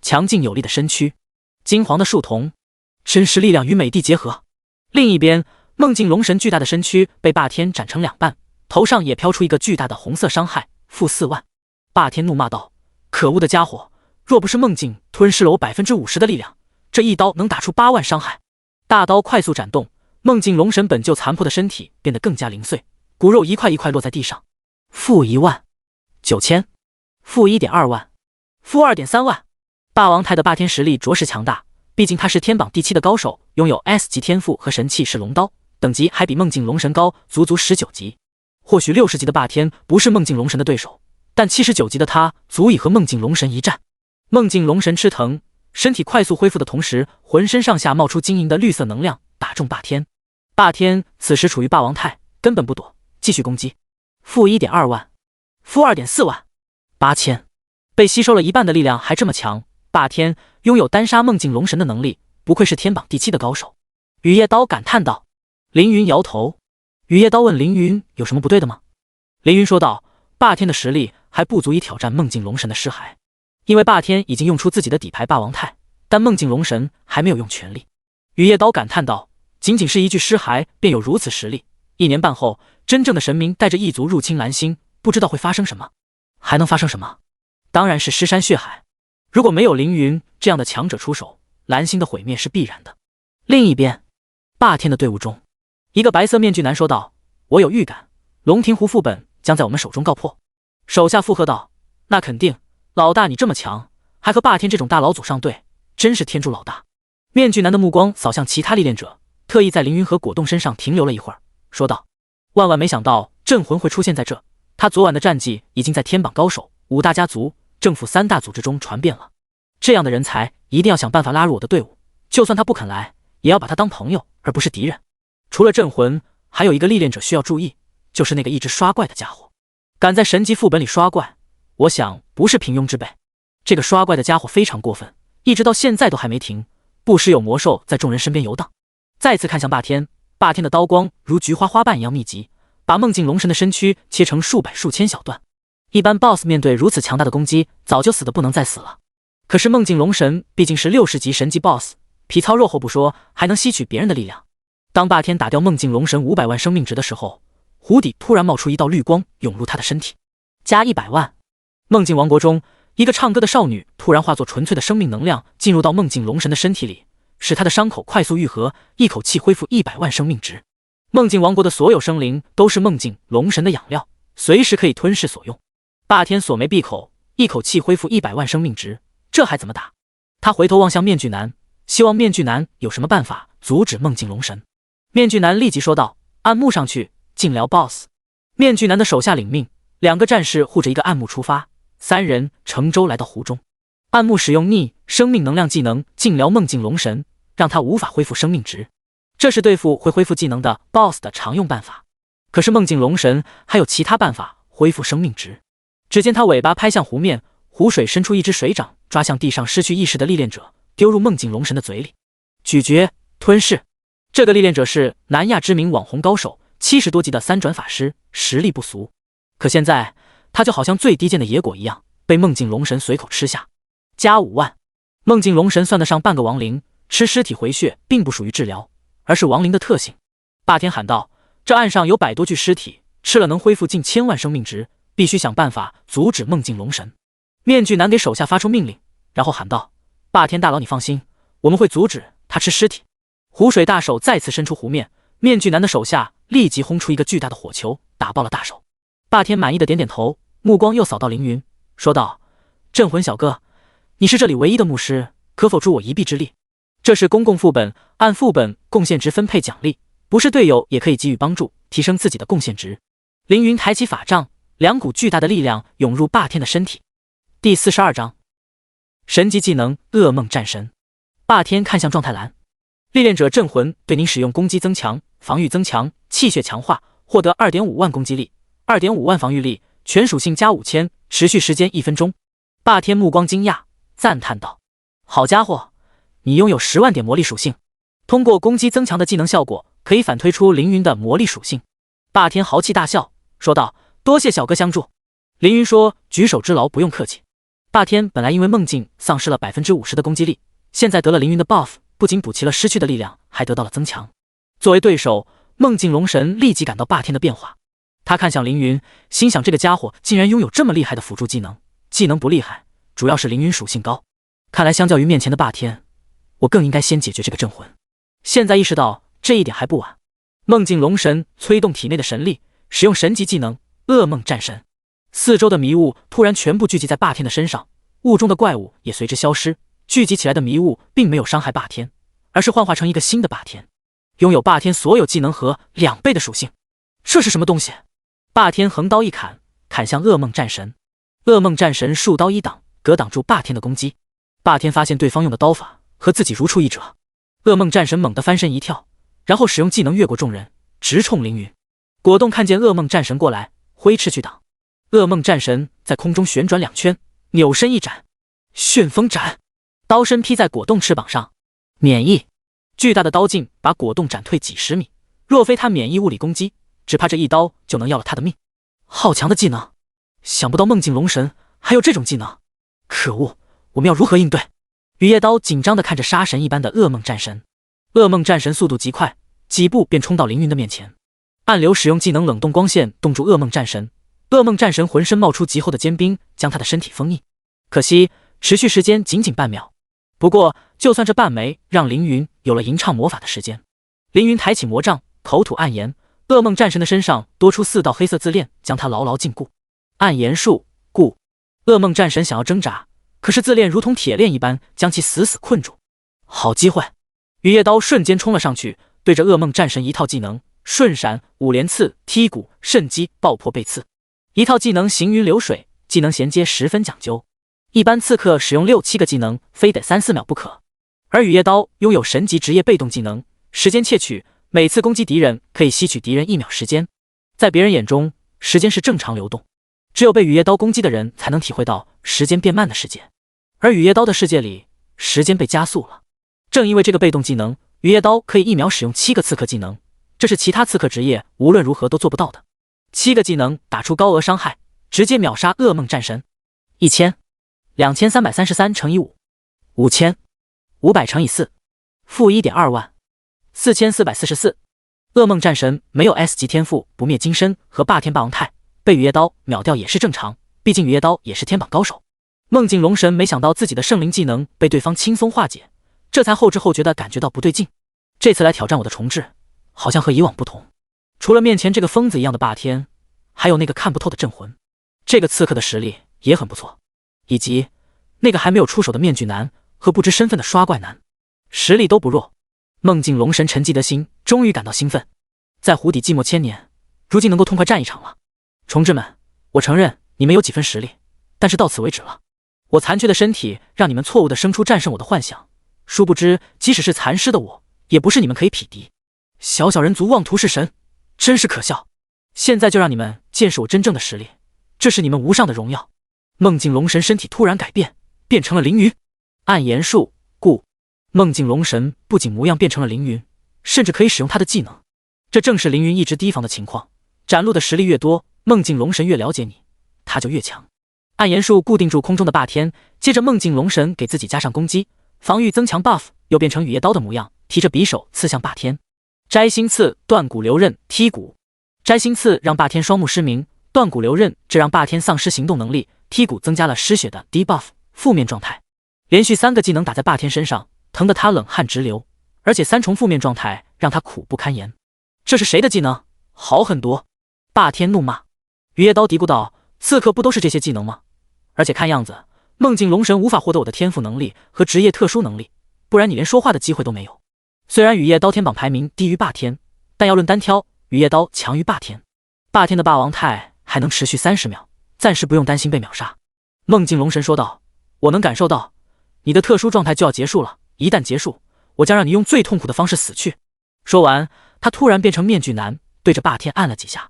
强劲有力的身躯，金黄的树瞳，真实力量与美的结合。另一边，梦境龙神巨大的身躯被霸天斩成2半，头上也飘出一个巨大的红色伤害，负4万。霸天怒骂道：可恶的家伙，若不是梦境吞噬了我50%的力量，这一刀能打出8万伤害。大刀快速斩动，梦境龙神本就残破的身体变得更加零碎，骨肉一块一块落在地上。负1万9千，负1.2万，负2.3万。霸王胎的霸天实力着实强大，毕竟他是天榜第7的高手，拥有 S 级天赋和神器是龙刀，等级还比梦境龙神高足19级。或许60级的霸天不是梦境龙神的对手，但79级的他足以和梦境龙神一战。梦境龙神吃疼，身体快速恢复的同时，浑身上下冒出晶莹的绿色能量，打中霸天。霸天此时处于霸王态，根本不躲，继续攻击。负1.2万，负2.4万，8000，被吸收了一半的力量还这么强。霸天拥有单杀梦境龙神的能力，不愧是天榜第7的高手。雨夜刀感叹道。凌云摇头。雨夜刀问凌云有什么不对的吗？凌云说道：霸天的实力还不足以挑战梦境龙神的尸骸，因为霸天已经用出自己的底牌霸王态，但梦境龙神还没有用全力。雨夜刀感叹道：仅仅是一具尸骸便有如此实力，1年半后真正的神明带着异族入侵蓝星，不知道会发生什么。还能发生什么？当然是尸山血海。如果没有凌云这样的强者出手，蓝星的毁灭是必然的。另一边，霸天的队伍中，一个白色面具男说道：我有预感，龙庭湖副本将在我们手中告破。手下附和道：那肯定，老大你这么强，还和霸天这种大老祖上队，真是天助老大。面具男的目光扫向其他历练者，特意在凌云和果冻身上停留了一会儿，说道：万万没想到镇魂会出现在这，他昨晚的战绩已经在天榜高手、5大家族、政府3大组织中传遍了。这样的人才一定要想办法拉入我的队伍，就算他不肯来，也要把他当朋友而不是敌人。除了镇魂，还有一个历练者需要注意，就是那个一直刷怪的家伙。敢在神级副本里刷怪，我想不是平庸之辈。这个刷怪的家伙非常过分，一直到现在都还没停，不时有魔兽在众人身边游荡。再次看向霸天，霸天的刀光如菊花花瓣一样密集，把梦境龙神的身躯切成数百数千小段。一般 BOSS 面对如此强大的攻击，早就死得不能再死了。可是梦境龙神毕竟是60级神级 BOSS， 皮糙肉厚不说，还能吸取别人的力量。当霸天打掉梦境龙神500万生命值的时候，湖底突然冒出一道绿光，涌入他的身体，加100万。梦境王国中，一个唱歌的少女突然化作纯粹的生命能量，进入到梦境龙神的身体里，使他的伤口快速愈合，一口气恢复100万生命值。梦境王国的所有生灵都是梦境龙神的养料，随时可以吞噬所用。霸天锁眉闭口，一口气恢复100万生命值，这还怎么打？他回头望向面具男，希望面具男有什么办法阻止梦境龙神。面具男立即说道：暗幕上去，尽聊 BOSS。 面具男的手下领命，2个战士护着一个暗幕出发，3人乘舟来到湖中。暗幕使用逆生命能量技能尽聊梦境龙神，让他无法恢复生命值，这是对付会恢复技能的 BOSS 的常用办法。可是梦境龙神还有其他办法恢复生命值。只见他尾巴拍向湖面，湖水伸出一只水掌，抓向地上失去意识的历练者，丢入梦境龙神的嘴里，咀嚼吞噬。这个历练者是南亚知名网红高手，70多级的3转法师，实力不俗。可现在他就好像最低贱的野果一样，被梦境龙神随口吃下，加5万。梦境龙神算得上半个亡灵，吃尸体回血并不属于治疗，而是亡灵的特性。霸天喊道：这岸上有100多具尸体，吃了能恢复近1000万生命值，必须想办法阻止梦境龙神。面具男给手下发出命令，然后喊道：霸天大佬你放心，我们会阻止他吃尸体。湖水大手再次伸出湖面，面具男的手下立即轰出一个巨大的火球，打爆了大手。霸天满意的点点头，目光又扫到凌云，说道：镇魂小哥，你是这里唯一的牧师，可否助我一臂之力？这是公共副本，按副本贡献值分配奖励，不是队友也可以给予帮助，提升自己的贡献值。凌云抬起法杖，2股巨大的力量涌入霸天的身体。第42章神级技能噩梦战神。霸天看向状态栏，历练者镇魂对您使用攻击增强、防御增强、气血强化，获得 2.5 万攻击力、2.5 万防御力，全属性加5000，持续时间1分钟。霸天目光惊讶，赞叹道：好家伙，你拥有10万点魔力属性，通过攻击增强的技能效果，可以反推出凌云的魔力属性。霸天豪气大笑，说道：“多谢小哥相助。”凌云说：“举手之劳，不用客气。”霸天本来因为梦境丧失了50%的攻击力，现在得了凌云的 buff， 不仅补齐了失去的力量，还得到了增强。作为对手，梦境龙神立即感到霸天的变化。他看向凌云，心想这个家伙竟然拥有这么厉害的辅助技能，技能不厉害，主要是凌云属性高。看来相较于面前的霸天，我更应该先解决这个镇魂。现在意识到这一点还不晚。梦境龙神催动体内的神力，使用神级技能噩梦战神。四周的迷雾突然全部聚集在霸天的身上，雾中的怪物也随之消失。聚集起来的迷雾并没有伤害霸天，而是幻化成一个新的霸天，拥有霸天所有技能和2倍的属性。这是什么东西？霸天横刀一砍，砍向噩梦战神。噩梦战神数刀一挡，格挡住霸天的攻击。霸天发现对方用的刀法和自己如出一辙，噩梦战神猛地翻身一跳，然后使用技能越过众人，直冲凌云。果冻看见噩梦战神过来，挥斥去挡。噩梦战神在空中旋转2圈，扭身一斩，旋风斩，刀身劈在果冻翅膀上，免疫。巨大的刀劲把果冻斩退几十米，若非他免疫物理攻击，只怕这一刀就能要了他的命。好强的技能，想不到梦境龙神还有这种技能，可恶，我们要如何应对？雨夜刀紧张地看着杀神一般的噩梦战神。噩梦战神速度极快，几步便冲到凌云的面前。暗流使用技能冷冻光线冻住噩梦战神，噩梦战神浑身冒出极厚的坚冰，将他的身体封印。可惜持续时间仅仅半秒，不过就算这半枚让凌云有了吟唱魔法的时间。凌云抬起魔杖，口吐暗言，噩梦战神的身上多出4道黑色自链，将他牢牢禁锢。暗言术固。噩梦战神想要挣扎，可是自链如同铁链一般将其死死困住。好机会！雨夜刀瞬间冲了上去，对着噩梦战神一套技能瞬闪、5连刺、踢骨、瞬击、爆破背刺，一套技能行云流水，技能衔接十分讲究。一般刺客使用6、7个技能非得3、4秒不可，而雨夜刀拥有神级职业被动技能时间窃取，每次攻击敌人可以吸取敌人1秒时间。在别人眼中，时间是正常流动，只有被雨夜刀攻击的人才能体会到时间变慢的世界，而雨夜刀的世界里，时间被加速了。正因为这个被动技能，雨夜刀可以1秒使用7个刺客技能，这是其他刺客职业无论如何都做不到的。7个技能打出高额伤害，直接秒杀噩梦战神。1000 2333乘以5 5000 500乘以4负 1.2 万4444。噩梦战神没有 S 级天赋不灭金身和霸天霸王太，被雨夜刀秒掉也是正常，毕竟雨夜刀也是天榜高手。梦境龙神没想到自己的圣灵技能被对方轻松化解，这才后知后觉地感觉到不对劲。这次来挑战我的重置，好像和以往不同。除了面前这个疯子一样的霸天，还有那个看不透的镇魂。这个刺客的实力也很不错，以及那个还没有出手的面具男和不知身份的刷怪男，实力都不弱。梦境龙神沉寂的心终于感到兴奋，在湖底寂寞千年，如今能够痛快战一场了。重置们，我承认你们有几分实力，但是到此为止了。我残缺的身体让你们错误地生出战胜我的幻想，殊不知即使是残尸的我，也不是你们可以匹敌。小小人族妄图是神，真是可笑。现在就让你们见识我真正的实力，这是你们无上的荣耀。梦境龙神身体突然改变，变成了凌云。暗言术故，梦境龙神不仅模样变成了凌云，甚至可以使用他的技能。这正是凌云一直提防的情况。展露的实力越多，梦境龙神越了解你，他就越强。暗言术固定住空中的霸天，接着梦境龙神给自己加上攻击，防御增强 buff， 又变成雨夜刀的模样，提着匕首刺向霸天。摘心刺、断骨留刃、踢骨。摘心刺让霸天双目失明，断骨留刃这让霸天丧失行动能力，踢骨增加了失血的 debuff 负面状态。连续3个技能打在霸天身上，疼得他冷汗直流，而且3重负面状态让他苦不堪言。这是谁的技能？好狠毒！霸天怒骂。雨夜刀嘀咕道：刺客不都是这些技能吗？而且看样子梦境龙神无法获得我的天赋能力和职业特殊能力，不然你连说话的机会都没有。虽然雨夜刀天榜排名低于霸天，但要论单挑，雨夜刀强于霸天。霸天的霸王太还能持续30秒，暂时不用担心被秒杀。梦境龙神说道：我能感受到你的特殊状态就要结束了，一旦结束，我将让你用最痛苦的方式死去。说完，他突然变成面具男，对着霸天按了几下。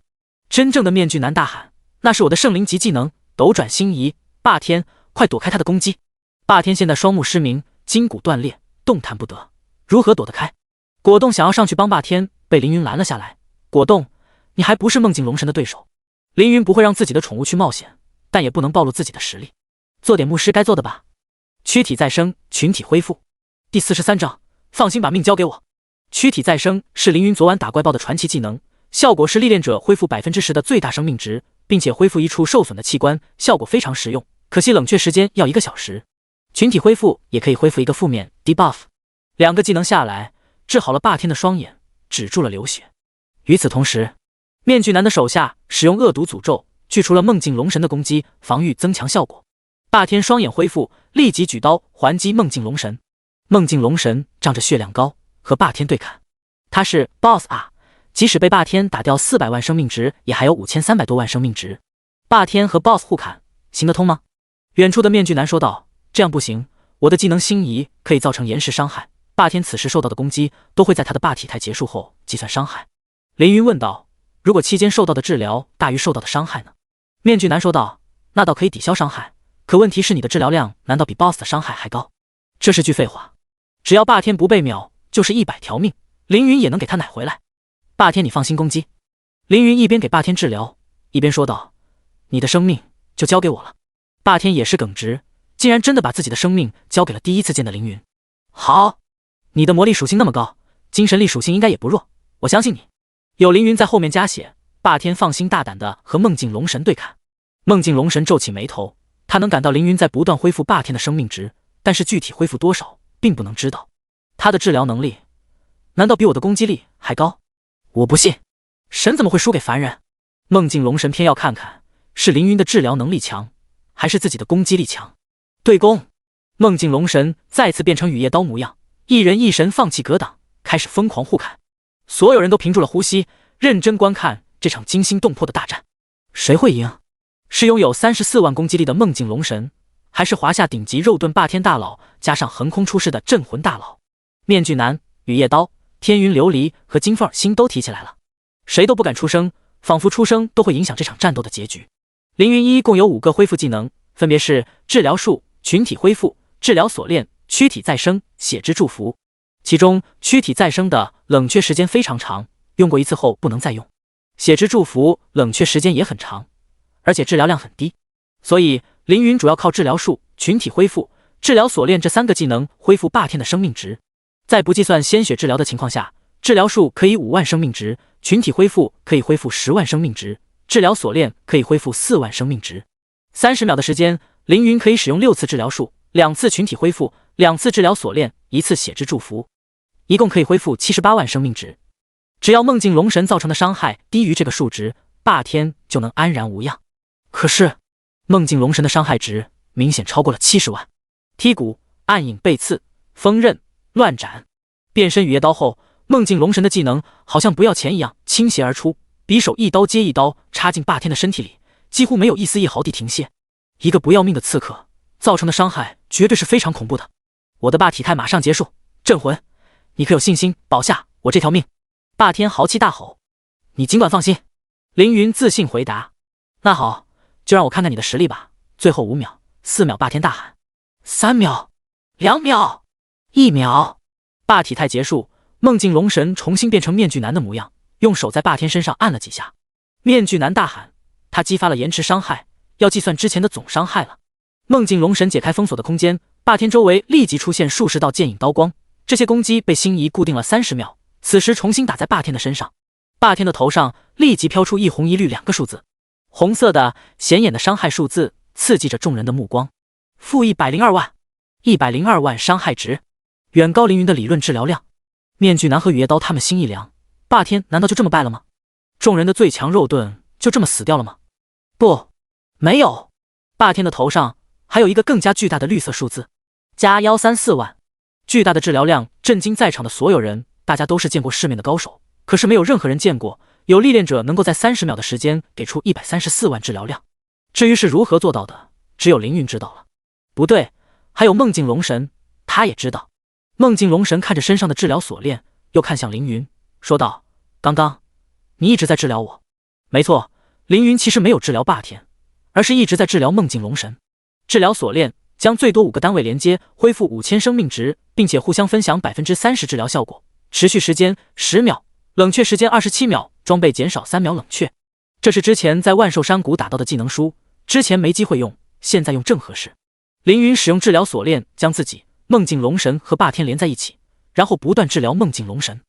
真正的面具男大喊：那是我的圣灵级技能斗转星移，霸天快躲开他的攻击。霸天现在双目失明，筋骨断裂，动弹不得，如何躲得开？果冻想要上去帮霸天，被凌云拦了下来。果冻，你还不是梦境龙神的对手。凌云不会让自己的宠物去冒险，但也不能暴露自己的实力。做点牧师该做的吧。躯体再生，群体恢复。第43章，放心把命交给我。躯体再生是凌云昨晚打怪爆的传奇技能，效果是历练者恢复 10% 的最大生命值，并且恢复一处受损的器官，效果非常实用。可惜冷却时间要1个小时。群体恢复也可以恢复一个负面 debuff。2个技能下来，治好了霸天的双眼，止住了流血。与此同时，面具男的手下使用恶毒诅咒去除了梦境龙神的攻击，防御增强效果。霸天双眼恢复，立即举刀还击梦境龙神。梦境龙神仗着血量高，和霸天对砍。他是 BOSS 啊，即使被霸天打掉400万生命值，也还有5300多万生命值。霸天和 BOSS 互砍，行得通吗？远处的面具男说道：“这样不行，我的技能星移可以造成延时伤害。霸天此时受到的攻击都会在他的霸体态结束后计算伤害。”凌云问道：“如果期间受到的治疗大于受到的伤害呢？”面具男说道：“那倒可以抵消伤害，可问题是你的治疗量难道比 BOSS 的伤害还高？”这是句废话，只要霸天不被秒，就是100条命，凌云也能给他奶回来。霸天你放心攻击。凌云一边给霸天治疗，一边说道：“你的生命就交给我了。”霸天也是耿直，竟然真的把自己的生命交给了第一次见的凌云。好，你的魔力属性那么高，精神力属性应该也不弱，我相信你。有凌云在后面加血，霸天放心大胆的和梦境龙神对砍。梦境龙神皱起眉头，他能感到凌云在不断恢复霸天的生命值，但是具体恢复多少并不能知道。他的治疗能力难道比我的攻击力还高？我不信，神怎么会输给凡人？梦境龙神偏要看看是凌云的治疗能力强，还是自己的攻击力强。对攻！梦境龙神再次变成雨夜刀模样，一人一神放弃格挡，开始疯狂互砍。所有人都屏住了呼吸，认真观看这场惊心动魄的大战。谁会赢？是拥有34万攻击力的梦境龙神，还是华夏顶级肉盾霸天大佬加上横空出世的镇魂大佬？面具男、雨夜刀、天云琉璃和金凤儿心都提起来了，谁都不敢出声，仿佛出声都会影响这场战斗的结局。凌云一共有5个恢复技能，分别是治疗术、群体恢复、治疗锁链、躯体再生、血之祝福。其中躯体再生的冷却时间非常长，用过一次后不能再用。血之祝福冷却时间也很长，而且治疗量很低，所以凌云主要靠治疗术、群体恢复、治疗锁链这3个技能恢复霸天的生命值。在不计算鲜血治疗的情况下，治疗术可以5万生命值，群体恢复可以恢复10万生命值，治疗锁链可以恢复4万生命值。30秒的时间，凌云可以使用6次治疗术、2次群体恢复、2次治疗锁链、1次血之祝福，一共可以恢复78万生命值。只要梦境龙神造成的伤害低于这个数值，霸天就能安然无恙。可是梦境龙神的伤害值明显超过了70万。剔骨、暗影背刺、锋刃、乱斩。变身雨夜刀后，梦境龙神的技能好像不要钱一样倾泻而出，匕首一刀接一刀插进霸天的身体里，几乎没有一丝一毫地停歇。一个不要命的刺客造成的伤害绝对是非常恐怖的。我的霸体态马上结束，镇魂，你可有信心保下我这条命？霸天豪气大吼。你尽管放心。凌云自信回答。那好，就让我看看你的实力吧。最后5秒、4秒，霸天大喊。3秒、2秒、1秒。霸体态结束，梦境龙神重新变成面具男的模样，用手在霸天身上按了几下。面具男大喊，他激发了延迟伤害，要计算之前的总伤害了。梦境龙神解开封锁的空间，霸天周围立即出现数十道剑影刀光，这些攻击被星移固定了30秒，此时重新打在霸天的身上。霸天的头上立即飘出一红一绿2个数字，红色的显眼的伤害数字刺激着众人的目光。负102万，102万伤害值，远高凌云的理论治疗量。面具男和雨夜刀他们心一凉，霸天难道就这么败了吗？众人的最强肉盾就这么死掉了吗？不，没有。霸天的头上还有一个更加巨大的绿色数字，加134万。巨大的治疗量震惊在场的所有人，大家都是见过世面的高手，可是没有任何人见过有历练者能够在30秒的时间给出134万治疗量。至于是如何做到的，只有凌云知道了。不对，还有梦境龙神，他也知道。梦境龙神看着身上的治疗锁链，又看向凌云，说道：“刚刚你一直在治疗我。”没错，凌云其实没有治疗霸天，而是一直在治疗梦境龙神。治疗锁链将最多5个单位连接，恢复5000生命值，并且互相分享 30% 治疗效果，持续时间10秒、冷却时间27秒，装备减少3秒冷却。这是之前在万寿山谷打到的技能书，之前没机会用，现在用正合适。凌云使用治疗锁链将自己、梦境龙神和霸天连在一起，然后不断治疗梦境龙神。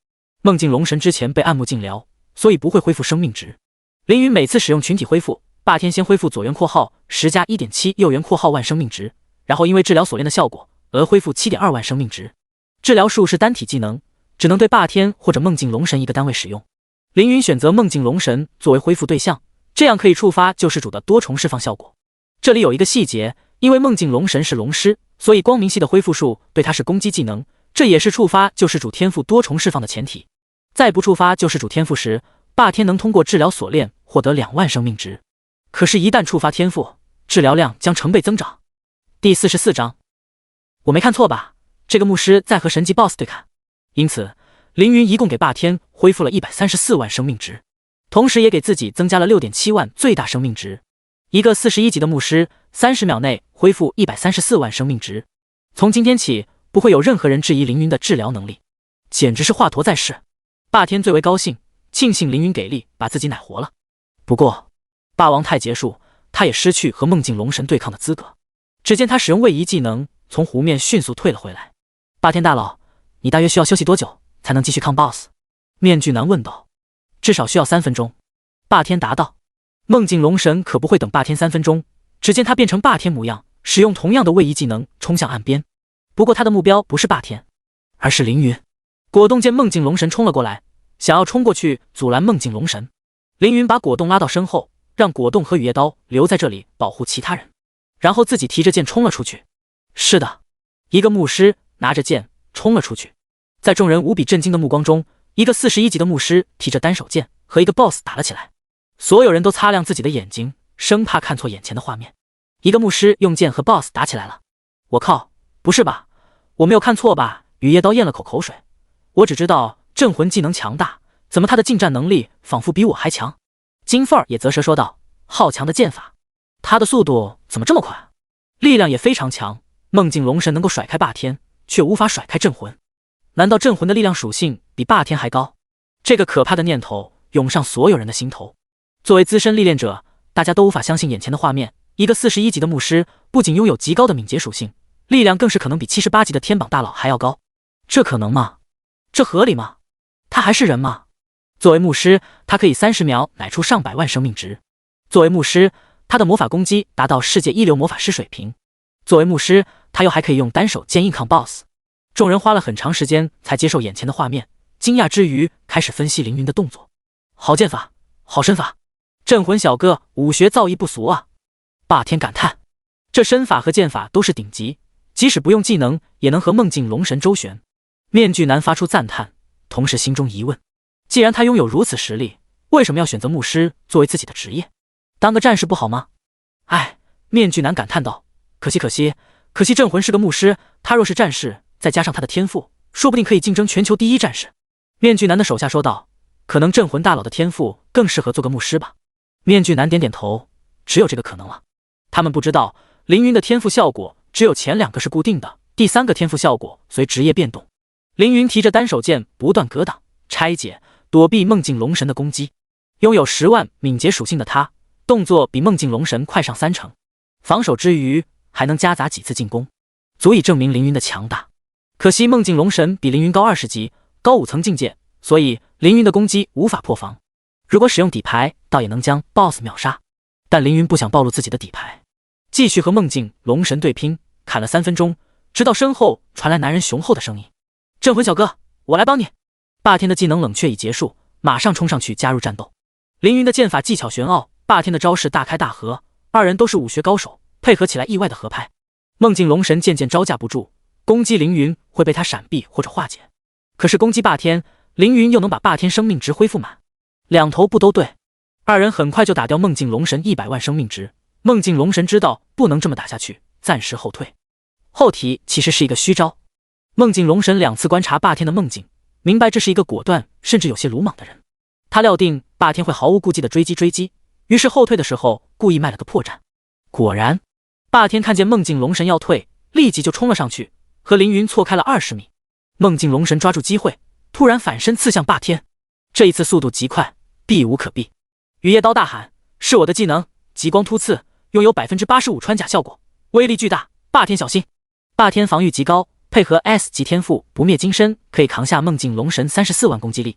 梦境龙神之前被暗木禁疗，所以不会恢复生命值。凌云每次使用群体恢复，霸天先恢复左元括号10加 1.7 右元括号万生命值，然后因为治疗锁链的效果而恢复 7.2 万生命值。治疗术是单体技能，只能对霸天或者梦境龙神一个单位使用。凌云选择梦境龙神作为恢复对象，这样可以触发救世主的多重释放效果。这里有一个细节，因为梦境龙神是龙师，所以光明系的恢复术对他是攻击技能，这也是触发救世主天赋多重释放的前提。在不触发救世主天赋时，霸天能通过治疗锁链获得2万生命值。可是，一旦触发天赋，治疗量将成倍增长。第44章，我没看错吧？这个牧师在和神级 BOSS 对砍，因此凌云一共给霸天恢复了134万生命值，同时也给自己增加了 6.7 万最大生命值。一个41级的牧师30秒内恢复134万生命值，从今天起不会有任何人质疑凌云的治疗能力，简直是华佗在世。霸天最为高兴，庆幸凌云给力把自己奶活了。不过霸王太结束，他也失去和梦境龙神对抗的资格。只见他使用位移技能从湖面迅速退了回来。霸天大佬，你大约需要休息多久才能继续抗 BOSS？ 面具男问道。至少需要3分钟。霸天答道。梦境龙神可不会等霸天3分钟，只见他变成霸天模样，使用同样的位移技能冲向岸边。不过他的目标不是霸天，而是凌云。果冻见梦境龙神冲了过来，想要冲过去阻拦梦境龙神。凌云把果冻拉到身后，让果冻和雨夜刀留在这里保护其他人，然后自己提着剑冲了出去。是的，一个牧师拿着剑冲了出去。在众人无比震惊的目光中，一个41级的牧师提着单手剑和一个 BOSS 打了起来。所有人都擦亮自己的眼睛，生怕看错眼前的画面。一个牧师用剑和 BOSS 打起来了。我靠，不是吧？我没有看错吧？雨夜刀咽了口水。我只知道镇魂技能强大，怎么他的近战能力仿佛比我还强？金凤儿也啧舌说道：好强的剑法，他的速度怎么这么快？力量也非常强。梦境龙神能够甩开霸天，却无法甩开镇魂。难道镇魂的力量属性比霸天还高？这个可怕的念头涌上所有人的心头。作为资深历练者，大家都无法相信眼前的画面。一个41级的牧师不仅拥有极高的敏捷属性，力量更是可能比78级的天榜大佬还要高。这可能吗？这合理吗？他还是人吗？作为牧师，他可以30秒奶出上百万生命值。作为牧师，他的魔法攻击达到世界一流魔法师水平。作为牧师，他又还可以用单手剑硬抗 BOSS。众人花了很长时间才接受眼前的画面，惊讶之余开始分析凌云的动作。好剑法，好身法，镇魂小哥武学造诣不俗啊！霸天感叹，这身法和剑法都是顶级，即使不用技能也能和梦境龙神周旋。面具男发出赞叹，同时心中疑问：既然他拥有如此实力，为什么要选择牧师作为自己的职业？当个战士不好吗？唉，面具男感叹道：可惜镇魂是个牧师，他若是战士，再加上他的天赋，说不定可以竞争全球第一战士。面具男的手下说道：可能镇魂大佬的天赋更适合做个牧师吧。面具男点点头，只有这个可能了。他们不知道凌云的天赋效果只有前2个是固定的，第3个天赋效果随职业变动。凌云提着单手剑不断格挡、拆解、躲避梦境龙神的攻击。拥有10万敏捷属性的他，动作比梦境龙神快上3成，防守之余还能夹杂几次进攻，足以证明凌云的强大。可惜梦境龙神比凌云高20级，高5层境界，所以凌云的攻击无法破防。如果使用底牌，倒也能将 BOSS 秒杀，但凌云不想暴露自己的底牌，继续和梦境龙神对拼，砍了3分钟，直到身后传来男人雄厚的声音：镇魂小哥，我来帮你。霸天的技能冷却已结束，马上冲上去加入战斗。凌云的剑法技巧玄奥，霸天的招式大开大合，二人都是武学高手，配合起来意外的合拍。梦境龙神渐渐招架不住，攻击凌云会被他闪避或者化解，可是攻击霸天，凌云又能把霸天生命值恢复满，两头不都对。二人很快就打掉梦境龙神100万生命值。梦境龙神知道不能这么打下去，暂时后退。后提其实是一个虚招。梦境龙神2次观察霸天的梦境，明白这是一个果断甚至有些鲁莽的人。他料定霸天会毫无顾忌的追击，于是后退的时候故意卖了个破绽。果然，霸天看见梦境龙神要退，立即就冲了上去，和凌云错开了20米。梦境龙神抓住机会，突然反身刺向霸天。这一次速度极快，避无可避。雨夜刀大喊：“是我的技能，极光突刺，拥有85%穿甲效果，威力巨大，霸天小心！”霸天防御极高，配合 S 级天赋不灭金身，可以扛下梦境龙神34万攻击力。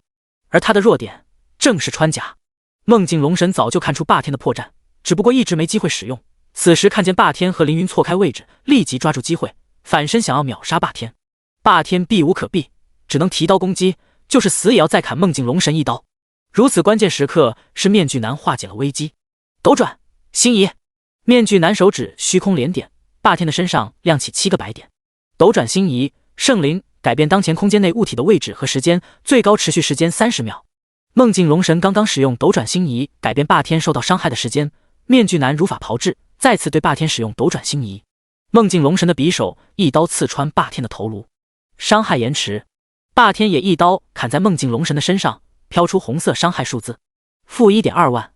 而他的弱点正是穿甲。梦境龙神早就看出霸天的破绽，只不过一直没机会使用。此时看见霸天和凌云错开位置，立即抓住机会，反身想要秒杀霸天。霸天避无可避，只能提刀攻击，就是死也要再砍梦境龙神一刀。如此关键时刻，是面具男化解了危机。斗转星移，面具男手指虚空连点，霸天的身上亮起7个白点。斗转星移，圣灵改变当前空间内物体的位置和时间，最高持续时间30秒。梦境龙神刚刚使用斗转星移改变霸天受到伤害的时间，面具男如法炮制，再次对霸天使用斗转星移。梦境龙神的匕首一刀刺穿霸天的头颅，伤害延迟。霸天也一刀砍在梦境龙神的身上，飘出红色伤害数字-1.2万。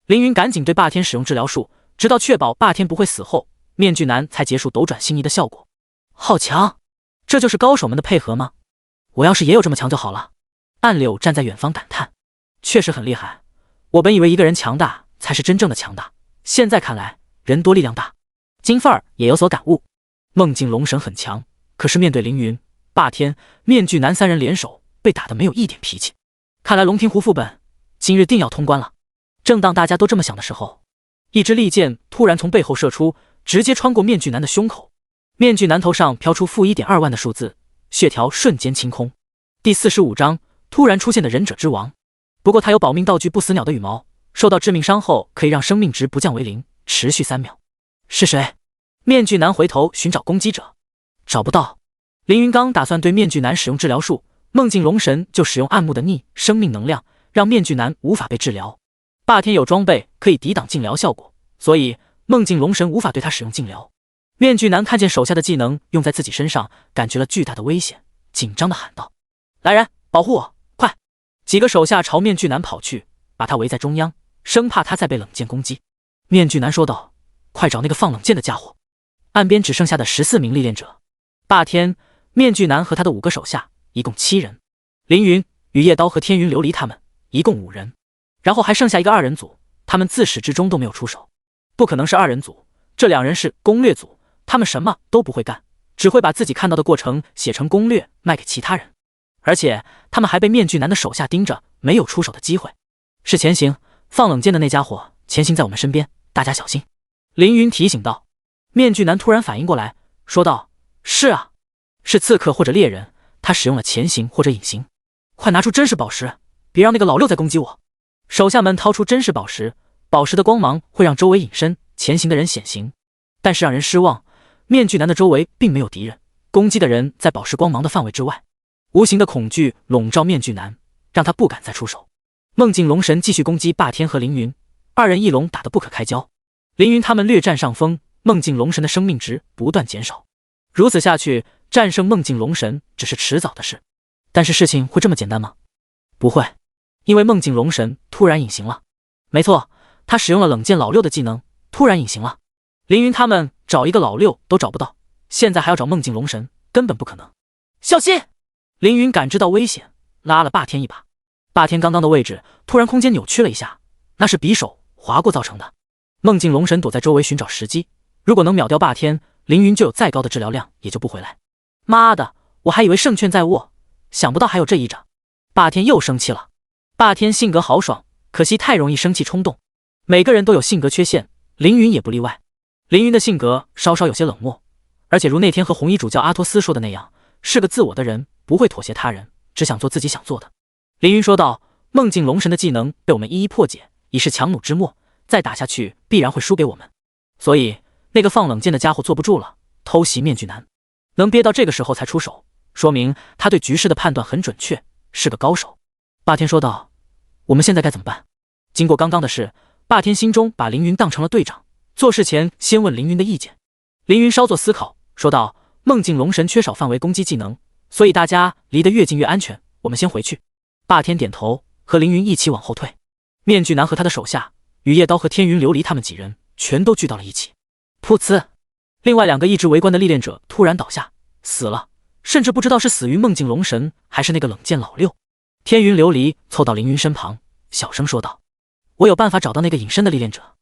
凌云赶紧对霸天使用治疗术，直到确保霸天不会死后，面具男才结束斗转星移的效果。好强，这就是高手们的配合吗？我要是也有这么强就好了。暗柳站在远方感叹，确实很厉害。我本以为一个人强大才是真正的强大，现在看来人多力量大。金凤儿也有所感悟，梦境龙神很强，可是面对凌云、霸天、面具男3人联手，被打得没有一点脾气。看来龙庭湖副本今日定要通关了。正当大家都这么想的时候，一支利箭突然从背后射出，直接穿过面具男的胸口。面具男头上飘出-1.2万的数字，血条瞬间清空。第45章突然出现的忍者之王。不过他有保命道具不死鸟的羽毛，受到致命伤后可以让生命值不降为0，持续3秒。是谁？面具男回头寻找攻击者，找不到。凌云刚打算对面具男使用治疗术，梦境龙神就使用暗幕的逆生命能量，让面具男无法被治疗。霸天有装备可以抵挡禁疗效果，所以梦境龙神无法对他使用禁疗。面具男看见手下的技能用在自己身上，感觉了巨大的危险，紧张地喊道：“来人，保护我，快！”几个手下朝面具男跑去，把他围在中央，生怕他再被冷箭攻击。面具男说道：“快找那个放冷箭的家伙！”岸边只剩下的14名历练者，霸天、面具男和他的5个手下，一共7人。凌云、雨夜刀和天云琉璃他们一共5人，然后还剩下一个2人组，他们自始至终都没有出手。不可能是2人组，这2人是攻略组，他们什么都不会干，只会把自己看到的过程写成攻略卖给其他人。而且他们还被面具男的手下盯着，没有出手的机会。是前行，放冷箭的那家伙，前行在我们身边，大家小心。凌云提醒道。面具男突然反应过来，说道：“是啊，是刺客或者猎人，他使用了前行或者隐形。快拿出真实宝石，别让那个老六再攻击我。”手下们掏出真实宝石，宝石的光芒会让周围隐身，前行的人显形。但是让人失望，面具男的周围并没有敌人，攻击的人在宝石光芒的范围之外。无形的恐惧笼罩面具男，让他不敢再出手。梦境龙神继续攻击霸天和凌云，2人一龙打得不可开交。凌云他们略占上风，梦境龙神的生命值不断减少。如此下去，战胜梦境龙神只是迟早的事。但是事情会这么简单吗？不会，因为梦境龙神突然隐形了。没错，他使用了冷箭老六的技能，突然隐形了。凌云他们找一个老六都找不到，现在还要找梦境龙神，根本不可能。小心！凌云感知到危险，拉了霸天一把。霸天刚刚的位置突然空间扭曲了一下，那是匕首划过造成的。梦境龙神躲在周围寻找时机，如果能秒掉霸天，凌云就有再高的治疗量也就不回来。妈的，我还以为胜券在握，想不到还有这一招。霸天又生气了。霸天性格豪爽，可惜太容易生气冲动。每个人都有性格缺陷，凌云也不例外。凌云的性格稍稍有些冷漠，而且如那天和红衣主教阿托斯说的那样，是个自我的人，不会妥协他人，只想做自己想做的。凌云说道：“梦境龙神的技能被我们一一破解，已是强弩之末，再打下去必然会输给我们。所以那个放冷箭的家伙坐不住了，偷袭面具男，能憋到这个时候才出手，说明他对局势的判断很准确，是个高手。”霸天说道：“我们现在该怎么办？”经过刚刚的事，霸天心中把凌云当成了队长，做事前先问凌云的意见。凌云稍作思考，说道：“梦境龙神缺少范围攻击技能，所以大家离得越近越安全，我们先回去。”霸天点头，和凌云一起往后退。面具男和他的手下雨夜刀和天云琉璃他们几人全都聚到了一起。噗呲，另外2个一直围观的历练者突然倒下，死了，甚至不知道是死于梦境龙神还是那个冷箭老六。天云琉璃凑到凌云身旁，小声说道：“我有办法找到那个隐身的历练者。”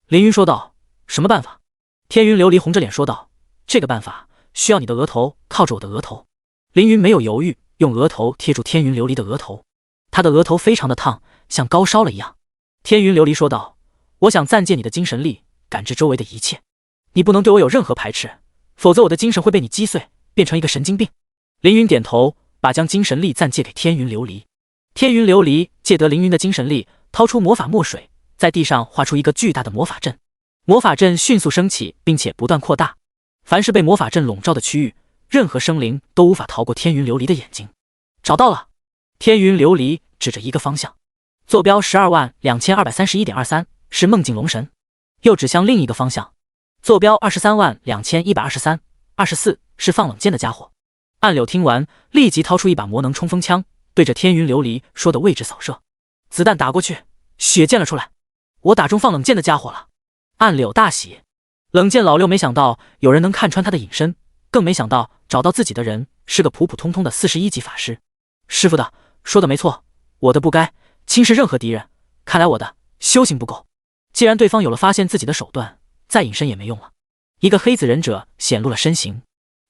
凌云说道：“什么办法？”天云琉璃红着脸说道：“这个办法需要你的额头靠着我的额头。”凌云没有犹豫，用额头贴住天云琉璃的额头。他的额头非常的烫，像高烧了一样。天云琉璃说道：“我想暂借你的精神力，感知周围的一切。你不能对我有任何排斥，否则我的精神会被你击碎，变成一个神经病。”凌云点头，把将精神力暂借给天云琉璃。天云琉璃借得凌云的精神力，掏出魔法墨水，在地上画出一个巨大的魔法阵。魔法阵迅速升起，并且不断扩大。凡是被魔法阵笼罩的区域，任何生灵都无法逃过天云琉璃的眼睛。找到了！天云琉璃指着一个方向，坐标122231.23，是梦境龙神。又指向另一个方向，坐标232123，24，是放冷箭的家伙。暗柳听完，立即掏出一把魔能冲锋枪，对着天云琉璃说的位置扫射。子弹打过去，血溅了出来。我打中放冷箭的家伙了。暗柳大喜。冷箭老六没想到有人能看穿他的隐身，更没想到找到自己的人是个普普通通的41级法师。师傅的说的没错，我的不该轻视任何敌人，看来我的修行不够。既然对方有了发现自己的手段，再隐身也没用了。一个黑子忍者显露了身形，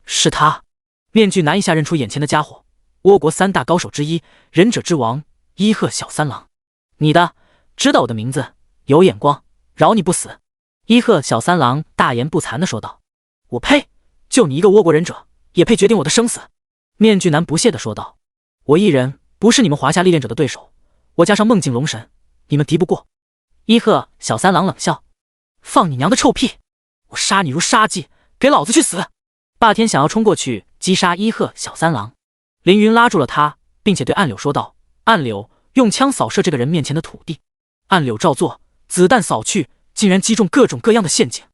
是他。面具男一下认出眼前的家伙，倭国3大高手之一，忍者之王伊贺小三郎。你的，知道我的名字，有眼光，饶你不死。伊贺小三郎大言不惭地说道。我呸，就你一个倭国忍者，也配决定我的生死？面具男不屑地说道。我一人不是你们华夏历练者的对手，我加上梦境龙神，你们敌不过。伊贺小三郎冷笑，放你娘的臭屁，我杀你如杀鸡，给老子去死！霸天想要冲过去击杀伊贺小三郎，凌云拉住了他，并且对暗柳说道：暗柳，用枪扫射这个人面前的土地。暗柳照做，子弹扫去，竟然击中各种各样的陷阱。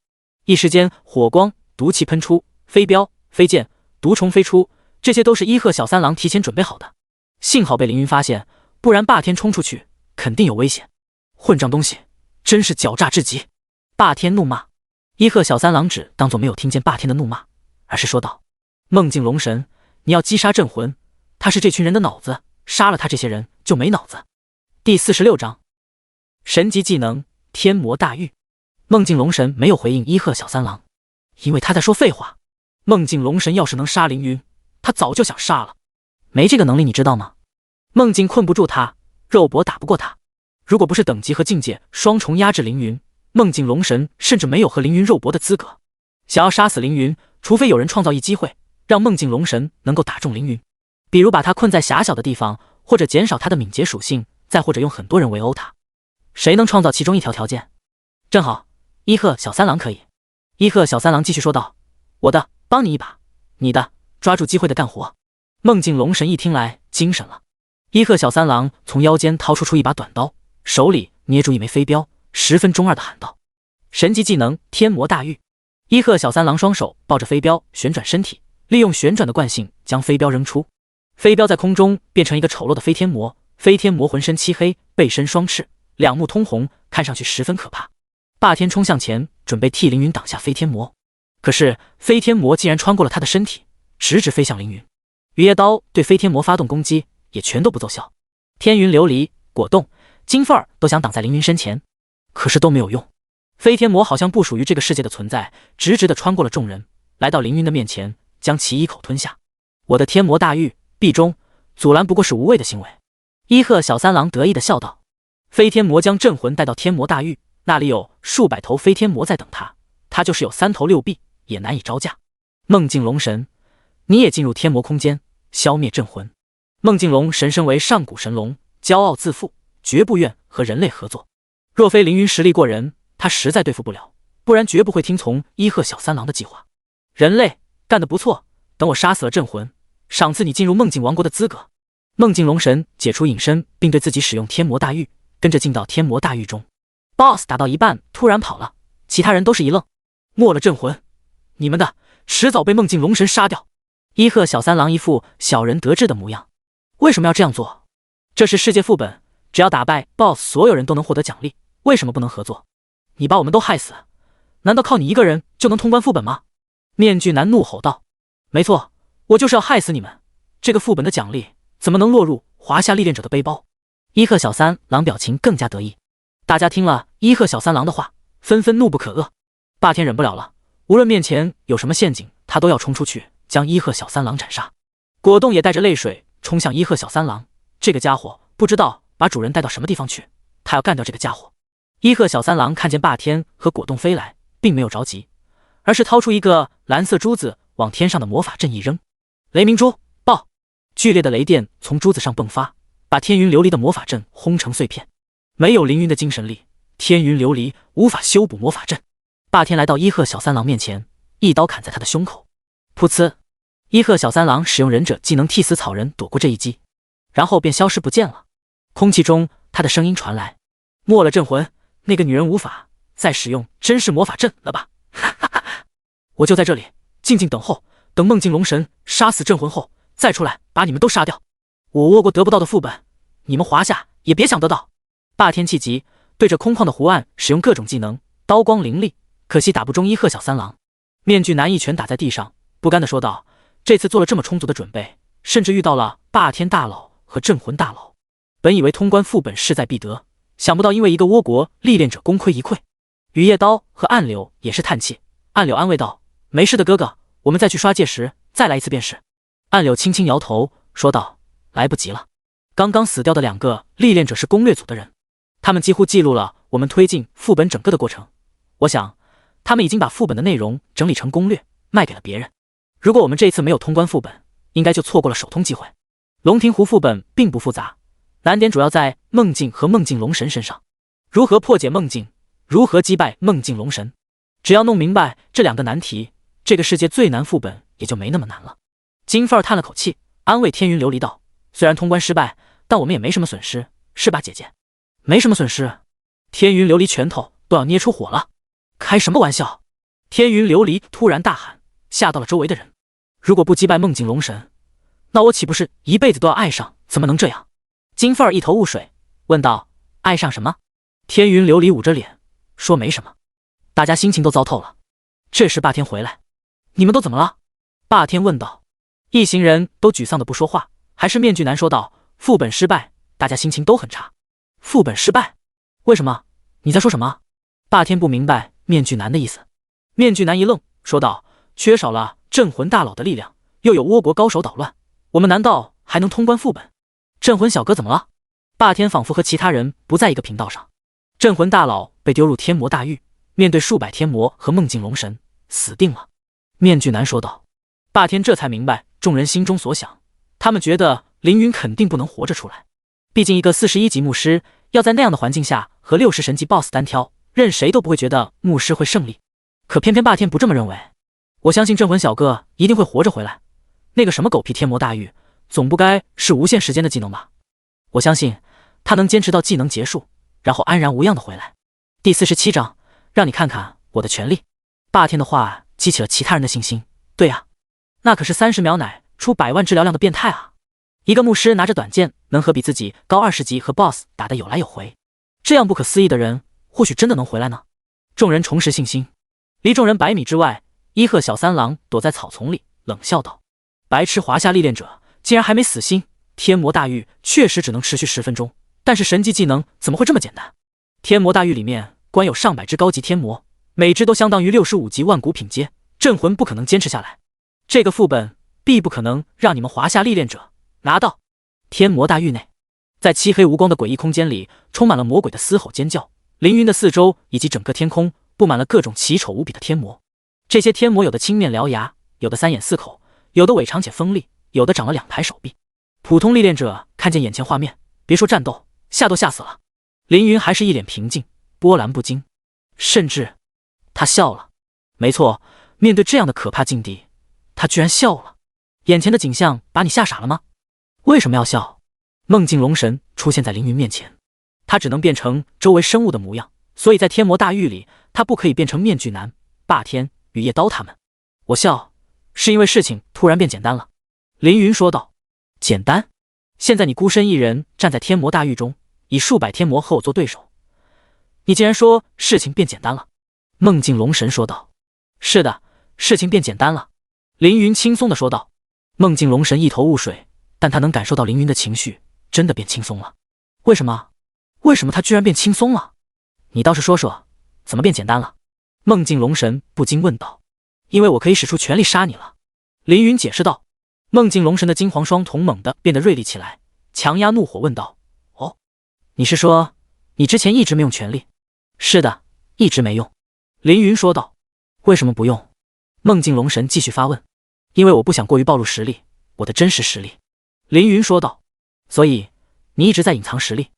一时间，火光、毒气喷出，飞镖、飞剑、毒虫飞出，这些都是伊贺小三郎提前准备好的。幸好被凌云发现，不然霸天冲出去肯定有危险。混账东西，真是狡诈至极！霸天怒骂。伊贺小三郎只当作没有听见霸天的怒骂，而是说道：梦境龙神，你要击杀镇魂，他是这群人的脑子，杀了他这些人就没脑子。第46章神级技能天魔大狱。梦境龙神没有回应伊贺小三郎，因为他在说废话。梦境龙神要是能杀凌云，他早就想杀了。没这个能力你知道吗？梦境困不住他，肉搏打不过他。如果不是等级和境界双重压制凌云，梦境龙神甚至没有和凌云肉搏的资格。想要杀死凌云，除非有人创造一机会，让梦境龙神能够打中凌云，比如把他困在狭小的地方，或者减少他的敏捷属性，再或者用很多人围殴他。谁能创造其中一条条件？正好，伊贺小三郎可以。伊贺小三郎继续说道：我的，帮你一把；你的，抓住机会的干活。梦境龙神一听来精神了。伊贺小三郎从腰间掏出一把短刀，手里捏住一枚飞镖，十分中二的喊道：神级技能天魔大狱。伊贺小三郎双手抱着飞镖，旋转身体，利用旋转的惯性将飞镖扔出。飞镖在空中变成一个丑陋的飞天魔，飞天魔浑身漆黑，背身双翅，两目通红，看上去十分可怕。霸天冲向前，准备替凌云挡下飞天魔，可是飞天魔竟然穿过了他的身体，直直飞向凌云。雨夜刀对飞天魔发动攻击，也全都不奏效。天云琉璃、果冻、金凤儿都想挡在凌云身前，可是都没有用。飞天魔好像不属于这个世界的存在，直直的穿过了众人，来到凌云的面前，将其一口吞下。我的天魔大狱必中，阻拦不过是无谓的行为。伊贺小三郎得意的笑道。飞天魔将镇魂带到天魔大狱，那里有数百头飞天魔在等他，他就是有3头6臂也难以招架。梦境龙神，你也进入天魔空间，消灭镇魂。梦境龙神身为上古神龙，骄傲自负，绝不愿和人类合作。若非凌云实力过人，他实在对付不了，不然绝不会听从伊贺小三郎的计划。人类干得不错，等我杀死了镇魂，赏赐你进入梦境王国的资格。梦境龙神解除隐身，并对自己使用天魔大狱，跟着进到天魔大狱中。BOSS 打到一半突然跑了，其他人都是一愣。没了镇魂，你们的迟早被梦境龙神杀掉。伊贺小三郎一副小人得志的模样。为什么要这样做？这是世界副本，只要打败 BOSS 所有人都能获得奖励，为什么不能合作？你把我们都害死，难道靠你一个人就能通关副本吗？面具男怒吼道。没错，我就是要害死你们，这个副本的奖励怎么能落入华夏历练者的背包？伊贺小三郎表情更加得意。大家听了伊贺小三郎的话，纷纷怒不可遏。霸天忍不了了，无论面前有什么陷阱，他都要冲出去将伊贺小三郎斩杀。果冻也带着泪水冲向伊贺小三郎，这个家伙不知道把主人带到什么地方去，他要干掉这个家伙。伊贺小三郎看见霸天和果冻飞来，并没有着急，而是掏出一个蓝色珠子往天上的魔法阵一扔，雷鸣珠爆！剧烈的雷电从珠子上迸发，把天云琉璃的魔法阵轰成碎片。没有凌云的精神力，天云琉璃无法修补魔法阵。霸天来到伊贺小三郎面前，一刀砍在他的胸口。噗呲！伊贺小三郎使用忍者技能替死草人躲过这一击，然后便消失不见了。空气中，他的声音传来：“没了镇魂，那个女人无法再使用真实魔法阵了吧？哈哈哈！我就在这里静静等候，等梦境龙神杀死镇魂后再出来把你们都杀掉。我倭国得不到的副本，你们华夏也别想得到。”霸天气急，对着空旷的湖岸使用各种技能，刀光凌厉，可惜打不中伊贺小三郎。面具男一拳打在地上，不甘地说道：“这次做了这么充足的准备，甚至遇到了霸天大佬和镇魂大佬，本以为通关副本势在必得，想不到因为一个倭国历练者功亏一篑。”雨夜刀和暗柳也是叹气，暗柳安慰道：“没事的哥哥，我们再去刷界时再来一次便是。”暗柳轻轻摇头说道：“来不及了，刚刚死掉的2个历练者是攻略组的人，他们几乎记录了我们推进副本整个的过程，我想他们已经把副本的内容整理成攻略卖给了别人。如果我们这一次没有通关副本，应该就错过了首通机会。龙庭湖副本并不复杂，难点主要在梦境和梦境龙神身上，如何破解梦境，如何击败梦境龙神，只要弄明白这2个难题，这个世界最难副本也就没那么难了。”金凤儿叹了口气，安慰天云琉璃道：“虽然通关失败，但我们也没什么损失，是吧姐姐？”“没什么损失。”天云琉璃拳头都要捏出火了。“开什么玩笑！”天云琉璃突然大喊，吓到了周围的人。“如果不击败梦境龙神，那我岂不是一辈子都要爱上？怎么能这样？”金凤儿一头雾水，问道：“爱上什么？”天云琉璃捂着脸说：“没什么。”大家心情都糟透了。这时霸天回来：“你们都怎么了？”霸天问道。一行人都沮丧的不说话，还是面具男说道：“副本失败，大家心情都很差。”“副本失败？为什么？你在说什么？”霸天不明白面具男的意思。面具男一愣，说道：“缺少了镇魂大佬的力量，又有倭国高手捣乱，我们难道还能通关副本？镇魂小哥怎么了？”霸天仿佛和其他人不在一个频道上。镇魂大佬被丢入天魔大狱，面对数百天魔和梦境龙神，死定了。面具男说道。霸天这才明白众人心中所想，他们觉得凌云肯定不能活着出来，毕竟一个41级牧师要在那样的环境下和60神级 BOSS 单挑，任谁都不会觉得牧师会胜利。可偏偏霸天不这么认为。我相信镇魂小哥一定会活着回来，那个什么狗屁天魔大狱，总不该是无限时间的技能吧？我相信他能坚持到技能结束，然后安然无恙的回来。第47章，让你看看我的权力。霸天的话激起了其他人的信心。对啊，那可是30秒乃出100万治疗量的变态啊！一个牧师拿着短剑，能和比自己高20级和 BOSS 打得有来有回，这样不可思议的人，或许真的能回来呢。众人重拾信心。离众人100米之外，伊贺小三郎躲在草丛里，冷笑道：“白痴华夏历练者竟然还没死心！天魔大狱确实只能持续10分钟，但是神级技能怎么会这么简单？天魔大狱里面关有上百只高级天魔，每只都相当于65级万古品阶，镇魂不可能坚持下来。这个副本必不可能让你们华夏历练者拿到。”天魔大狱内，在漆黑无光的诡异空间里，充满了魔鬼的嘶吼尖叫。凌云的四周以及整个天空布满了各种奇丑无比的天魔。这些天魔有的青面獠牙，有的3眼4口，有的尾长且锋利，有的长了2排手臂。普通历练者看见眼前画面，别说战斗，吓都吓死了。凌云还是一脸平静，波澜不惊，甚至他笑了。没错，面对这样的可怕境地，他居然笑了。眼前的景象把你吓傻了吗？为什么要笑？梦境龙神出现在凌云面前，他只能变成周围生物的模样，所以在天魔大狱里，他不可以变成面具男、霸天、雨夜刀他们。我笑，是因为事情突然变简单了。凌云说道。简单？现在你孤身一人站在天魔大狱中，以数百天魔和我做对手，你竟然说事情变简单了？梦境龙神说道。是的，事情变简单了。凌云轻松地说道。梦境龙神一头雾水，但他能感受到凌云的情绪真的变轻松了。为什么？为什么他居然变轻松了？你倒是说说，怎么变简单了？梦境龙神不禁问道。因为我可以使出全力杀你了。凌云解释道。梦境龙神的金黄双瞳猛地变得锐利起来，强压怒火问道：哦，你是说你之前一直没用全力？是的，一直没用。凌云说道。为什么不用？梦境龙神继续发问。因为我不想过于暴露实力，我的真实实力。凌云说道。所以你一直在隐藏实力？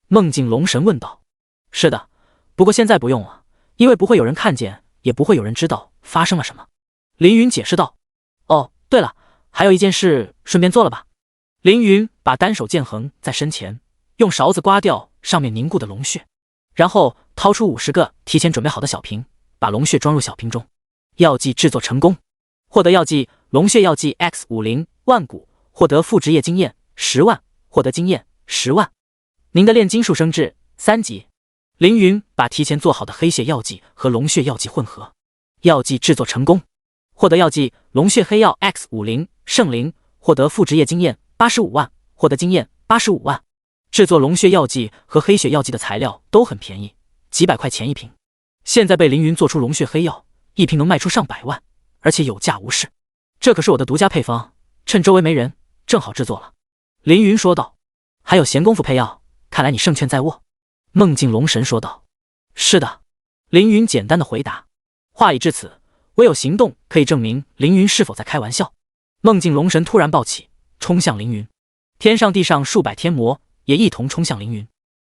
梦境龙神问道。是的，不过现在不用了，因为不会有人看见，也不会有人知道发生了什么。凌云解释道。哦，对了，还有一件事，顺便做了吧。凌云把单手剑横在身前，用勺子刮掉上面凝固的龙血，然后掏出50个提前准备好的小瓶，把龙血装入小瓶中。药剂制作成功，获得药剂龙血药剂 X50万股，获得副职业经验10万，获得经验10万。您的炼金术升至3级。凌云把提前做好的黑血药剂和龙血药剂混合，药剂制作成功，获得药剂龙血黑药 X50圣灵，获得副职业经验85万，获得经验85万。制作龙血药剂和黑血药剂的材料都很便宜，几百块钱一瓶。现在被凌云做出龙血黑药，一瓶能卖出上百万，而且有价无市。这可是我的独家配方，趁周围没人，正好制作了。凌云说道。还有闲工夫配药，看来你胜券在握。梦境龙神说道。是的，凌云简单的回答。话已至此，唯有行动可以证明凌云是否在开玩笑。梦境龙神突然暴起，冲向凌云，天上地上数百天魔也一同冲向凌云，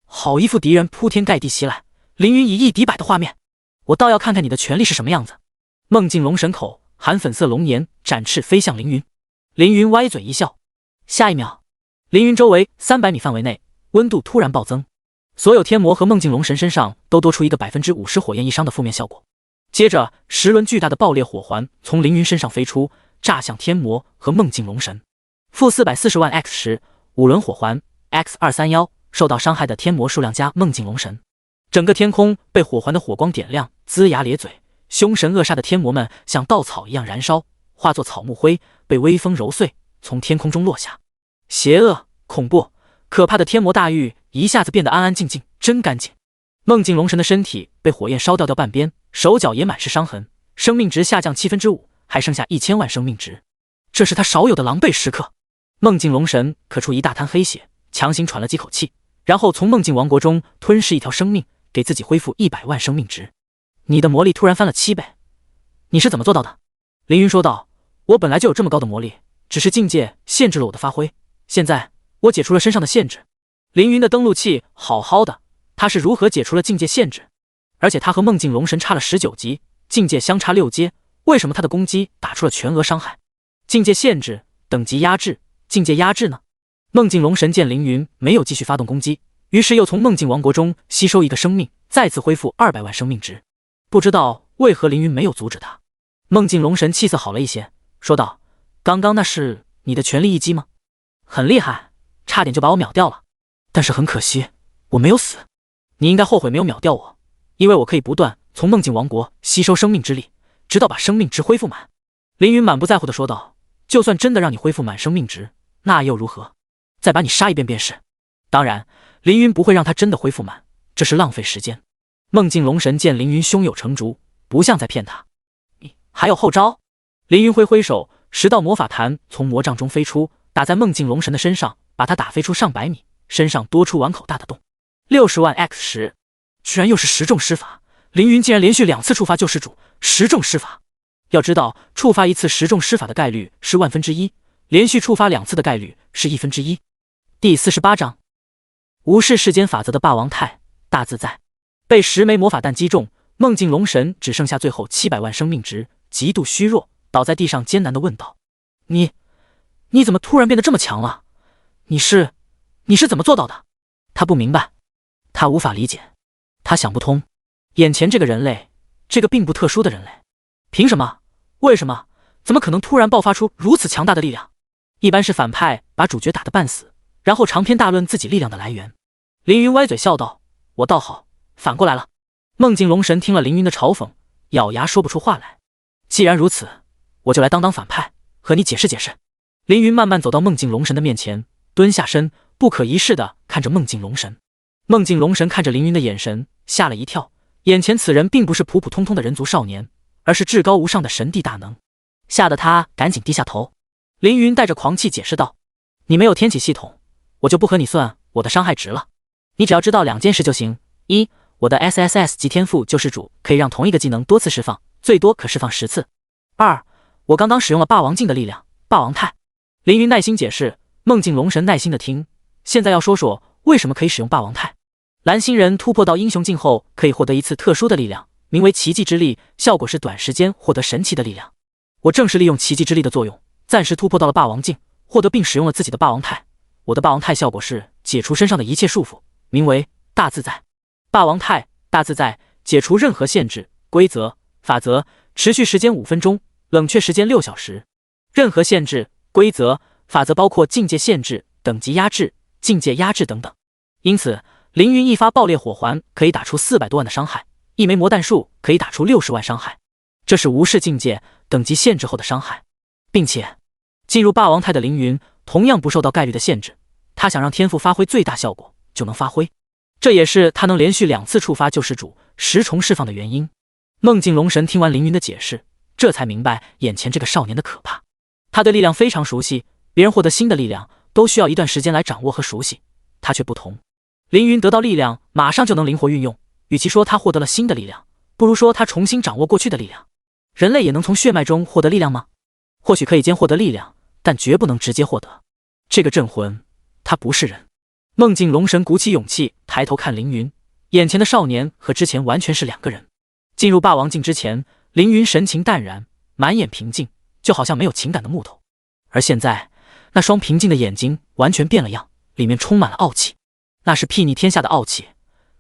好一副敌人铺天盖地袭来，凌云以一敌百的画面。我倒要看看你的权力是什么样子。梦境龙神口含粉色龙年，展翅飞向凌云。凌云歪嘴一笑，下一秒，凌云周围300米范围内温度突然暴增，所有天魔和梦境龙神身上都多出一个50%火焰易伤的负面效果。接着10轮巨大的爆裂火环从凌云身上飞出，炸向天魔和梦境龙神。负440万 X10 5轮火环 X231， 受到伤害的天魔数量加梦境龙神。整个天空被火环的火光点亮，龇牙咧嘴，凶神恶煞的天魔们像稻草一样燃烧，化作草木灰，被微风揉碎，从天空中落下。邪恶、恐怖、可怕的天魔大狱一下子变得安安静静，真干净。梦境龙神的身体被火焰烧掉半边，手脚也满是伤痕，生命值下降5%，还剩下1000万生命值。这是他少有的狼狈时刻。梦境龙神咳出一大滩黑血，强行喘了几口气，然后从梦境王国中吞噬一条生命，给自己恢复100万生命值。你的魔力突然翻了7倍，你是怎么做到的？凌云说道。我本来就有这么高的魔力，只是境界限制了我的发挥，现在我解除了身上的限制。凌云的登录器好好的，他是如何解除了境界限制？而且他和梦境龙神差了19级，境界相差6阶，为什么他的攻击打出了全额伤害？境界限制，等级压制，境界压制呢？梦境龙神见凌云没有继续发动攻击，于是又从梦境王国中吸收一个生命，再次恢复200万生命值。不知道为何凌云没有阻止他。梦境龙神气色好了一些，说道：刚刚那是你的全力一击吗？很厉害，差点就把我秒掉了，但是很可惜我没有死。你应该后悔没有秒掉我，因为我可以不断从梦境王国吸收生命之力，直到把生命值恢复满。凌云满不在乎地说道。就算真的让你恢复满生命值，那又如何？再把你杀一遍便是。当然凌云不会让他真的恢复满，这是浪费时间。梦境龙神见凌云胸有成竹，不像在骗他。你还有后招？凌云挥挥手，10道魔法弹从魔杖中飞出，打在梦境龙神的身上，把他打飞出上百米，身上多出碗口大的洞。60万 X10， 居然又是10重施法。凌云竟然连续2次触发救世主10重施法。要知道触发1次10重施法的概率是1/1000，连续触发2次的概率是1/1。第48章，无视世间法则的霸王太大自在。被10枚魔法弹击中，梦境龙神只剩下最后700万生命值，极度虚弱，倒在地上艰难地问道：你怎么突然变得这么强了？你是怎么做到的？他不明白，他无法理解，他想不通，眼前这个人类，这个并不特殊的人类，凭什么？为什么？怎么可能突然爆发出如此强大的力量？一般是反派把主角打得半死，然后长篇大论自己力量的来源。凌云歪嘴笑道：我倒好，反过来了。梦境龙神听了凌云的嘲讽，咬牙说不出话来。既然如此，我就来当反派，和你解释解释。凌云慢慢走到梦境龙神的面前，蹲下身，不可一世地看着梦境龙神。梦境龙神看着凌云的眼神吓了一跳，眼前此人并不是普普通通的人族少年，而是至高无上的神帝大能，吓得他赶紧低下头。凌云带着狂气解释道：“你没有天启系统，我就不和你算我的伤害值了。你只要知道2件事就行：一，我的 SSS 级天赋救世主可以让同一个技能多次释放，最多可释放10次；二，我刚刚使用了霸王镜的力量，霸王态。”凌云耐心解释，梦境龙神耐心的听。现在要说说为什么可以使用霸王态。蓝星人突破到英雄境后，可以获得一次特殊的力量，名为奇迹之力，效果是短时间获得神奇的力量。我正是利用奇迹之力的作用，暂时突破到了霸王境，获得并使用了自己的霸王态。我的霸王态效果是解除身上的一切束缚，名为大自在。霸王态大自在，解除任何限制、规则、法则，持续时间5分钟，冷却时间6小时。任何限制、规则、法则包括境界限制、等级压制、境界压制等等。因此凌云一发爆裂火环可以打出400多万的伤害，一枚魔弹术可以打出60万伤害，这是无视境界等级限制后的伤害。并且进入霸王态的凌云同样不受到概率的限制，他想让天赋发挥最大效果就能发挥，这也是他能连续2次触发救世主10重释放的原因。梦境龙神听完凌云的解释，这才明白眼前这个少年的可怕。他对力量非常熟悉，别人获得新的力量都需要一段时间来掌握和熟悉，他却不同。凌云得到力量马上就能灵活运用，与其说他获得了新的力量，不如说他重新掌握过去的力量。人类也能从血脉中获得力量吗？或许可以兼获得力量，但绝不能直接获得。这个镇魂，他不是人。梦境龙神鼓起勇气抬头看凌云，眼前的少年和之前完全是2个人。进入霸王境之前，凌云神情淡然，满眼平静，就好像没有情感的木头。而现在那双平静的眼睛完全变了样，里面充满了傲气。那是睥睨天下的傲气，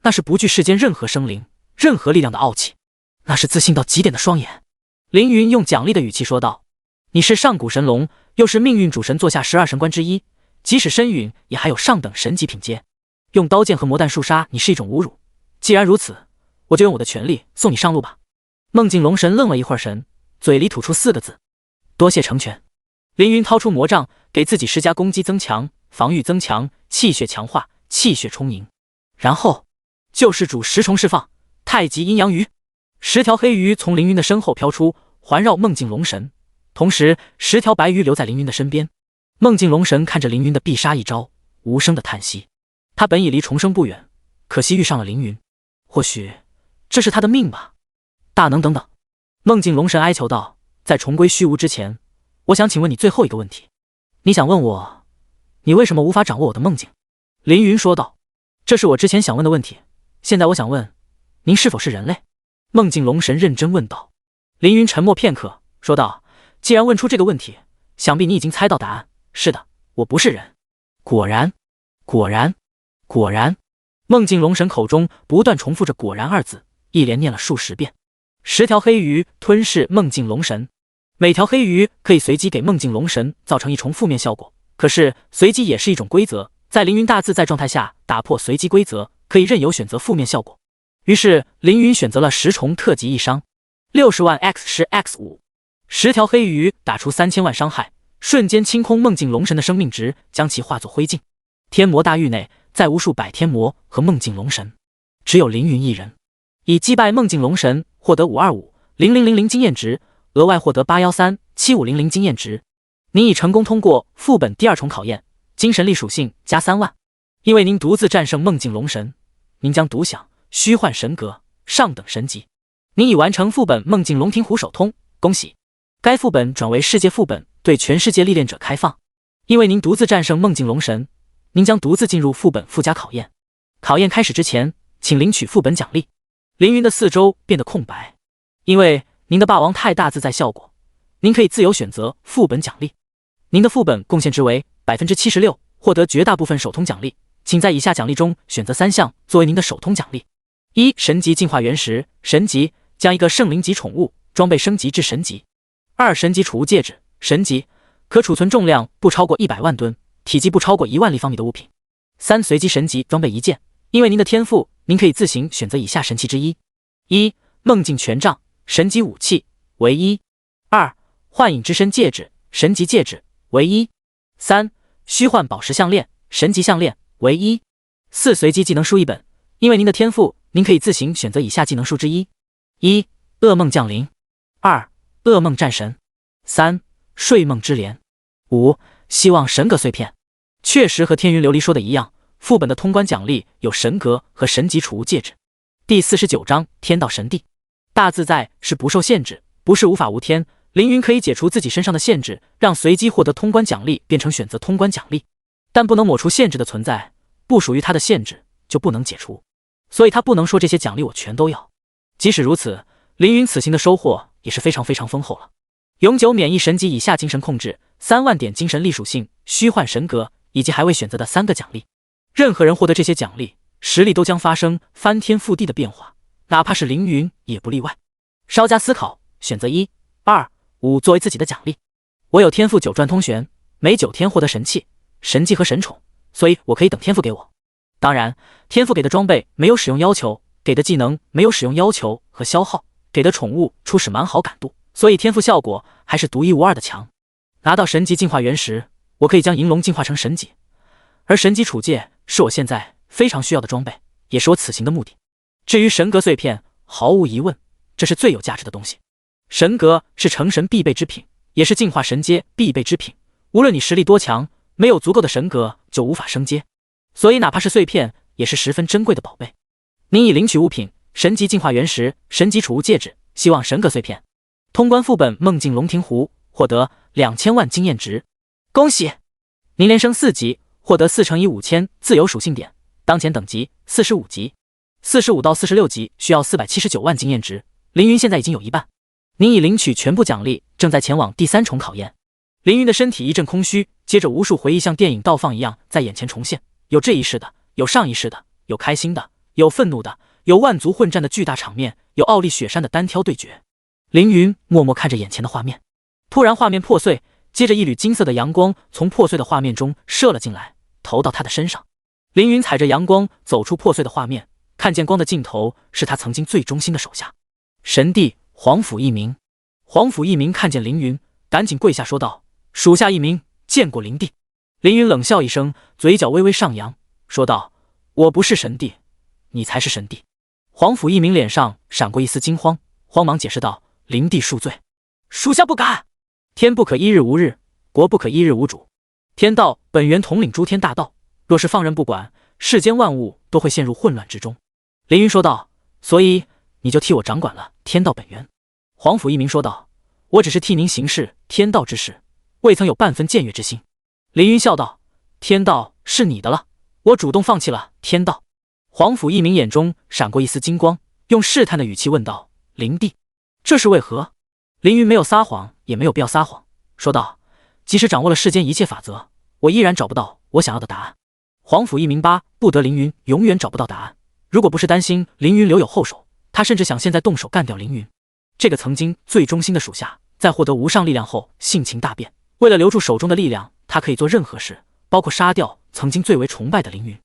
那是不惧世间任何生灵、任何力量的傲气，那是自信到极点的双眼。凌云用奖励的语气说道：“你是上古神龙，又是命运主神座下12神官之一，即使身陨也还有上等神级品阶。用刀剑和魔弹术杀你是一种侮辱。既然如此，我就用我的权力送你上路吧。”梦境龙神愣了一会儿神，嘴里吐出4个字：“多谢成全。”凌云掏出魔杖，给自己施加攻击增强、防御增强、气血强化、气血充盈，然后救世主10重释放，太极阴阳鱼，10条黑鱼从凌云的身后飘出，环绕梦境龙神，同时10条白鱼留在凌云的身边。梦境龙神看着凌云的必杀一招，无声的叹息。他本已离重生不远，可惜遇上了凌云，或许这是他的命吧。大能等等，梦境龙神哀求道：“在重归虚无之前，我想请问你最后一个问题。你想问我，你为什么无法掌握我的梦境？”凌云说道：“这是我之前想问的问题，现在我想问，您是否是人类？”梦境龙神认真问道。凌云沉默片刻，说道：“既然问出这个问题，想必你已经猜到答案。是的，我不是人。”果然，果然，果然。梦境龙神口中不断重复着“果然”2字，一连念了数10遍。10条黑鱼吞噬梦境龙神，每条黑鱼可以随机给梦境龙神造成1重负面效果，可是随机也是一种规则，在凌云大自在状态下打破随机规则，可以任由选择负面效果。于是凌云选择了10重特级一伤，60万 x10 x5，10条黑鱼打出3000万伤害，瞬间清空梦境龙神的生命值，将其化作灰烬。天魔大狱内再无数百天魔和梦境龙神，只有凌云一人。以击败梦境龙神获得5250000经验值，额外获得8137500经验值。您已成功通过副本第2重考验，精神力属性加3万。因为您独自战胜梦境龙神，您将独享虚幻神格上等神级。您已完成副本梦境龙庭虎首通，恭喜！该副本转为世界副本，对全世界历练者开放。因为您独自战胜梦境龙神，您将独自进入副本附加考验。考验开始之前，请领取副本奖励。凌云的4周变得空白，因为您的霸王太大自在效果，您可以自由选择副本奖励。您的副本贡献值为 76%， 获得绝大部分首通奖励，请在以下奖励中选择3项作为您的首通奖励。1. 神级进化原石，神级，将一个圣灵级宠物装备升级至神级。2. 神级储物戒指，神级，可储存重量不超过100万吨，体积不超过1万立方米的物品。3. 随机神级装备一件，因为您的天赋，您可以自行选择以下神器之一。1. 梦境权杖，神级武器，为1。2. 幻影之身戒指，神级戒指，为1。3. 虚幻宝石项链、神级项链为1。4. 随机技能书1本，因为您的天赋，您可以自行选择以下技能书之一：1. 噩梦降临；2. 噩梦战神；3. 睡梦之莲；5. 希望神格碎片。确实和天云琉璃说的一样，副本的通关奖励有神格和神级储物戒指。第49章天道神地。大自在是不受限制，不是无法无天。凌云可以解除自己身上的限制，让随机获得通关奖励变成选择通关奖励，但不能抹除限制的存在，不属于他的限制就不能解除，所以他不能说这些奖励我全都要。即使如此，凌云此行的收获也是非常丰厚了。永久免疫神级以下精神控制，3万点精神力属性，虚幻神格，以及还未选择的3个奖励。任何人获得这些奖励，实力都将发生翻天覆地的变化，哪怕是凌云也不例外。稍加思考，选择1、2、5作为自己的奖励。我有天赋9转通玄，每9天获得神器、神技和神宠，所以我可以等天赋给我。当然，天赋给的装备没有使用要求，给的技能没有使用要求和消耗，给的宠物初始蛮好感度，所以天赋效果还是独一无二的强。拿到神级进化原石，我可以将银龙进化成神级，而神级储戒是我现在非常需要的装备，也是我此行的目的。至于神格碎片，毫无疑问，这是最有价值的东西。神格是成神必备之品，也是进化神阶必备之品。无论你实力多强，没有足够的神格就无法升阶，所以哪怕是碎片，也是十分珍贵的宝贝。您已领取物品：神级进化原石、神级储物戒指、希望神格碎片。通关副本梦境龙庭湖，获得2000万经验值。恭喜！您连升4级，获得4乘以5000自由属性点，当前等级45级，45到46级需要479万经验值。凌云现在已经有一半。您已领取全部奖励，正在前往第3重考验。凌云的身体一阵空虚，接着无数回忆像电影倒放一样在眼前重现，有这一世的，有上一世的，有开心的，有愤怒的，有万族混战的巨大场面，有傲立雪山的单挑对决。凌云默默看着眼前的画面，突然画面破碎，接着一缕金色的阳光从破碎的画面中射了进来，投到他的身上。凌云踩着阳光走出破碎的画面，看见光的尽头是他曾经最忠心的手下神帝皇甫一鸣。皇甫一鸣看见凌云，赶紧跪下说道：“属下一鸣见过灵帝。”凌云冷笑一声，嘴角微微上扬，说道：“我不是神帝，你才是神帝。”皇甫一鸣脸上闪过一丝惊慌，慌忙解释道：“灵帝恕罪，属下不敢。天不可一日无日，国不可一日无主。天道本源统领诸天大道，若是放任不管，世间万物都会陷入混乱之中。”凌云说道：“所以你就替我掌管了天道本源。”皇甫一鸣说道：“我只是替您行事天道之事，未曾有半分僭越之心。”凌云笑道：“天道是你的了，我主动放弃了天道。”皇甫一鸣眼中闪过一丝金光，用试探的语气问道：“灵帝，这是为何？”凌云没有撒谎，也没有必要撒谎，说道：“即使掌握了世间一切法则，我依然找不到我想要的答案。”皇甫一鸣巴不得凌云永远找不到答案，如果不是担心凌云留有后手，他甚至想现在动手干掉凌云。这个曾经最忠心的属下，在获得无上力量后性情大变，为了留住手中的力量，他可以做任何事，包括杀掉曾经最为崇拜的凌云。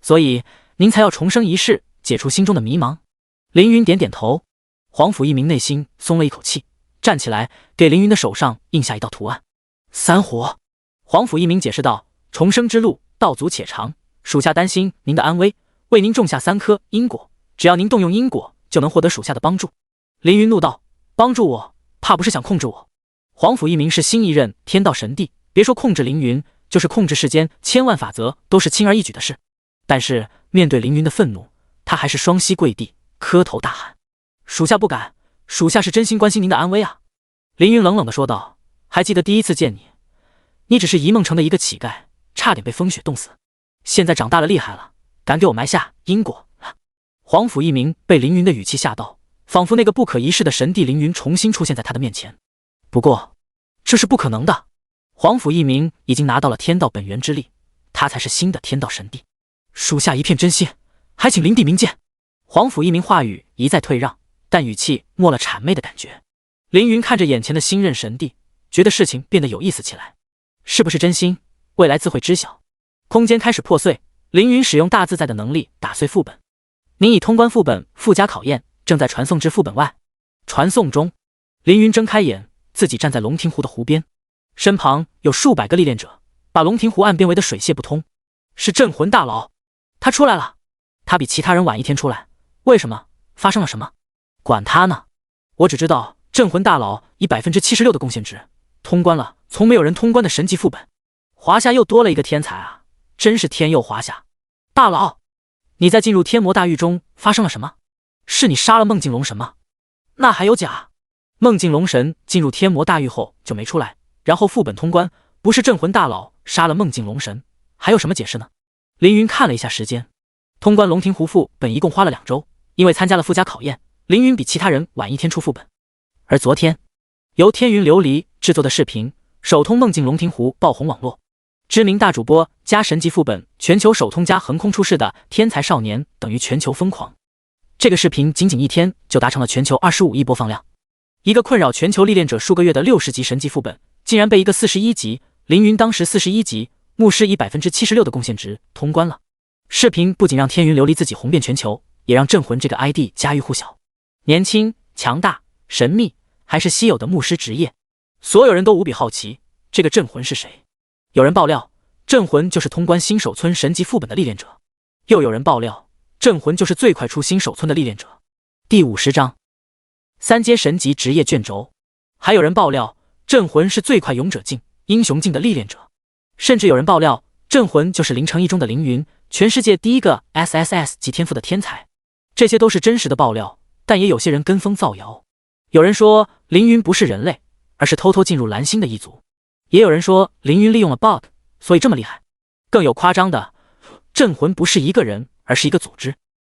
所以您才要重生一世，解除心中的迷茫。凌云点点头。皇甫一鸣内心松了一口气，站起来给凌云的手上印下一道图案。3火。皇甫一鸣解释道：“重生之路道阻且长，属下担心您的安危，为您种下3颗因果，只要您动用因果，就能获得属下的帮助。”凌云怒道：“帮助我，怕不是想控制我？”皇甫一鸣是新一任天道神帝，别说控制凌云，就是控制世间千万法则都是轻而易举的事。但是面对凌云的愤怒，他还是双膝跪地，磕头大喊：“属下不敢，属下是真心关心您的安危啊！”凌云冷冷地说道：“还记得第一次见你，你只是一梦城的一个乞丐，差点被风雪冻死。现在长大了厉害了，敢给我埋下因果了。”皇甫一鸣被凌云的语气吓到，仿佛那个不可一世的神帝凌云重新出现在他的面前。不过这是不可能的，皇甫一鸣已经拿到了天道本源之力，他才是新的天道神帝。属下一片真心，还请灵帝明鉴。皇甫一鸣话语一再退让，但语气没了谄媚的感觉。凌云看着眼前的新任神帝，觉得事情变得有意思起来。是不是真心，未来自会知晓。空间开始破碎，凌云使用大自在的能力打碎副本。您已通关副本附加考验，正在传送至副本外。传送中。凌云睁开眼，自己站在龙庭湖的湖边，身旁有数百个历练者，把龙庭湖岸边围得水泄不通。是镇魂大佬，他出来了。他比其他人晚一天出来，为什么？发生了什么？管他呢！我只知道镇魂大佬以76%的贡献值通关了从没有人通关的神级副本。华夏又多了一个天才啊，真是天佑华夏！大佬，你在进入天魔大狱中发生了什么？是你杀了梦境龙神吗？那还有假？梦境龙神进入天魔大狱后就没出来，然后副本通关，不是镇魂大佬杀了梦境龙神，还有什么解释呢？凌云看了一下时间，通关龙庭湖副本一共花了2周，因为参加了附加考验，凌云比其他人晚一天出副本。而昨天，由天云琉璃制作的视频首通梦境龙庭湖爆红网络，知名大主播加神级副本全球首通加横空出世的天才少年等于全球疯狂。这个视频仅仅1天就达成了全球25亿播放量。一个困扰全球历练者数个月的60级神级副本，竟然被一个41级，凌云当时41级，牧师以76%的贡献值通关了。视频不仅让天云琉璃自己红遍全球，也让镇魂这个 ID 家喻户晓。年轻、强大、神秘，还是稀有的牧师职业，所有人都无比好奇，这个镇魂是谁？有人爆料，镇魂就是通关新手村神级副本的历练者；又有人爆料，镇魂就是最快出新手村的历练者。第50章3阶神级职业卷轴。还有人爆料，镇魂是最快勇者境、英雄境的历练者。甚至有人爆料，镇魂就是凌晨一中的凌云，全世界第一个 SSS 级天赋的天才。这些都是真实的爆料，但也有些人跟风造谣。有人说凌云不是人类，而是偷偷进入蓝星的一族；也有人说凌云利用了 bug， 所以这么厉害。更有夸张的，镇魂不是一个人，而是一个组织。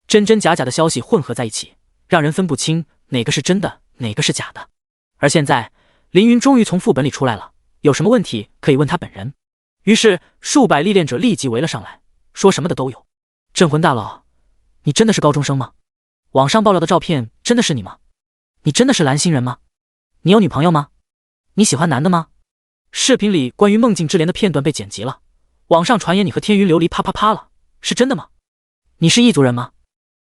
真真假假的消息混合在一起，让人分不清哪个是真的，哪个是假的。而现在，凌云终于从副本里出来了，有什么问题可以问他本人。于是数百历练者立即围了上来，说什么的都有。镇魂大佬，你真的是高中生吗？网上爆料的照片真的是你吗？你真的是蓝星人吗？你有女朋友吗？你喜欢男的吗？视频里关于梦境之莲的片段被剪辑了，网上传言你和天云琉璃啪啪啪了，是真的吗？你是异族人吗？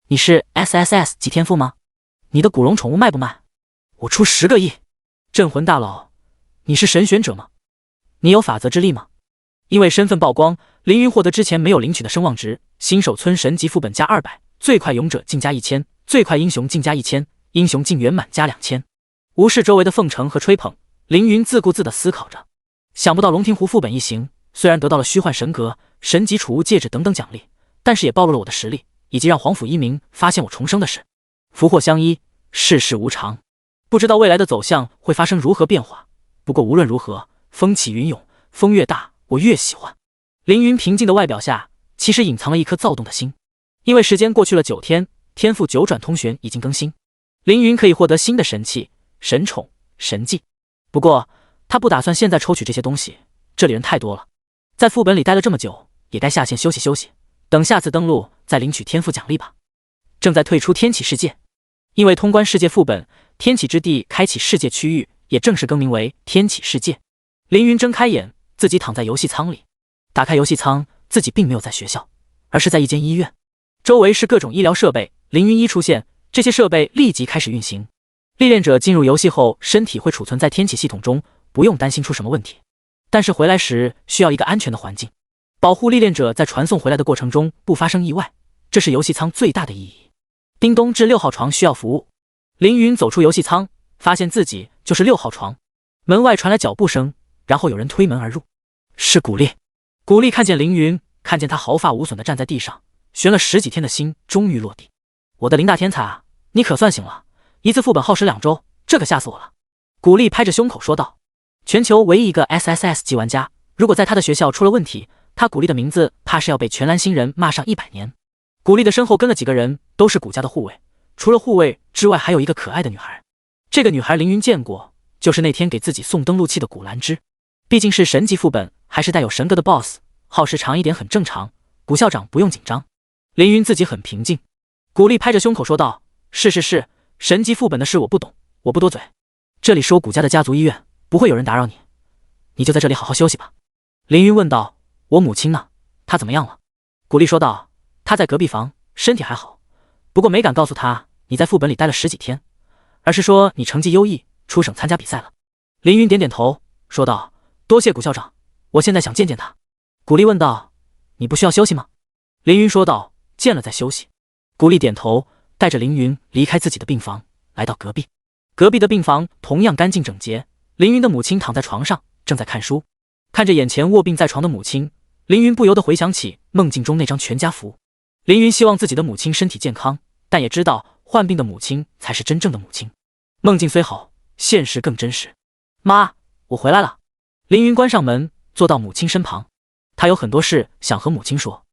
你是 SSS 级天赋吗？你的古龙宠物卖不卖？我出10个亿。镇魂大佬，你是神选者吗？你有法则之力吗？因为身份曝光，凌云获得之前没有领取的声望值，新手村神级副本加200，最快勇者境加1000，最快英雄境加1000，英雄境圆满加2000。无视周围的奉承和吹捧，凌云自顾自地思考着。想不到龙庭湖副本一行虽然得到了虚幻神格、神级储物戒指等等奖励，但是也暴露了我的实力，以及让皇甫一鸣发现我重生的事。福祸相依，世事无常，不知道未来的走向会发生如何变化。不过无论如何，风起云涌，风越大我越喜欢。凌云平静的外表下，其实隐藏了一颗躁动的心。因为时间过去了9天，天赋9转通玄已经更新，凌云可以获得新的神器、神宠、神技。不过他不打算现在抽取这些东西，这里人太多了，在副本里待了这么久，也该下线休息休息，等下次登陆再领取天赋奖励吧。正在退出天启世界，因为通关世界副本，天启之地开启世界区域也正式更名为天启世界。凌云睁开眼，自己躺在游戏舱里。打开游戏舱，自己并没有在学校，而是在一间医院，周围是各种医疗设备。凌云一出现，这些设备立即开始运行。历练者进入游戏后，身体会储存在天启系统中，不用担心出什么问题。但是回来时需要一个安全的环境，保护历练者在传送回来的过程中不发生意外，这是游戏舱最大的意义。叮咚，至6号床需要服务。凌云走出游戏舱，发现自己就是6号床。门外传来脚步声，然后有人推门而入，是古力。古力看见凌云，看见他毫发无损地站在地上，悬了10几天的心终于落地。我的林大天才啊，你可算醒了！一次副本耗时2周，这可吓死我了。古力拍着胸口说道。全球唯一一个 SSS 级玩家，如果在他的学校出了问题，他古力的名字怕是要被全蓝星人骂上100年。古力的身后跟了几个人，都是古家的护卫，除了护卫之外，还有一个可爱的女孩。这个女孩凌云见过，就是那天给自己送登录器的古兰芝。毕竟是神级副本，还是带有神格的 BOSS， 耗时长一点很正常。古校长不用紧张。凌云自己很平静。古力拍着胸口说道：是，神级副本的事我不懂，我不多嘴。这里是我古家的家族医院，不会有人打扰你，你就在这里好好休息吧。凌云问道：我母亲呢？她怎么样了？古力说道：她在隔壁房，身体还好，不过没敢告诉她你在副本里待了10几天，而是说你成绩优异，出省参加比赛了。凌云点点头说道：多谢古校长，我现在想见见他，古丽问道：“你不需要休息吗？”凌云说道：“见了再休息。”古丽点头，带着凌云离开自己的病房，来到隔壁。隔壁的病房同样干净整洁。凌云的母亲躺在床上，正在看书。看着眼前卧病在床的母亲，凌云不由得回想起梦境中那张全家福。凌云希望自己的母亲身体健康，但也知道患病的母亲才是真正的母亲。梦境虽好，现实更真实。妈，我回来了。凌云关上门，坐到母亲身旁。他有很多事想和母亲说。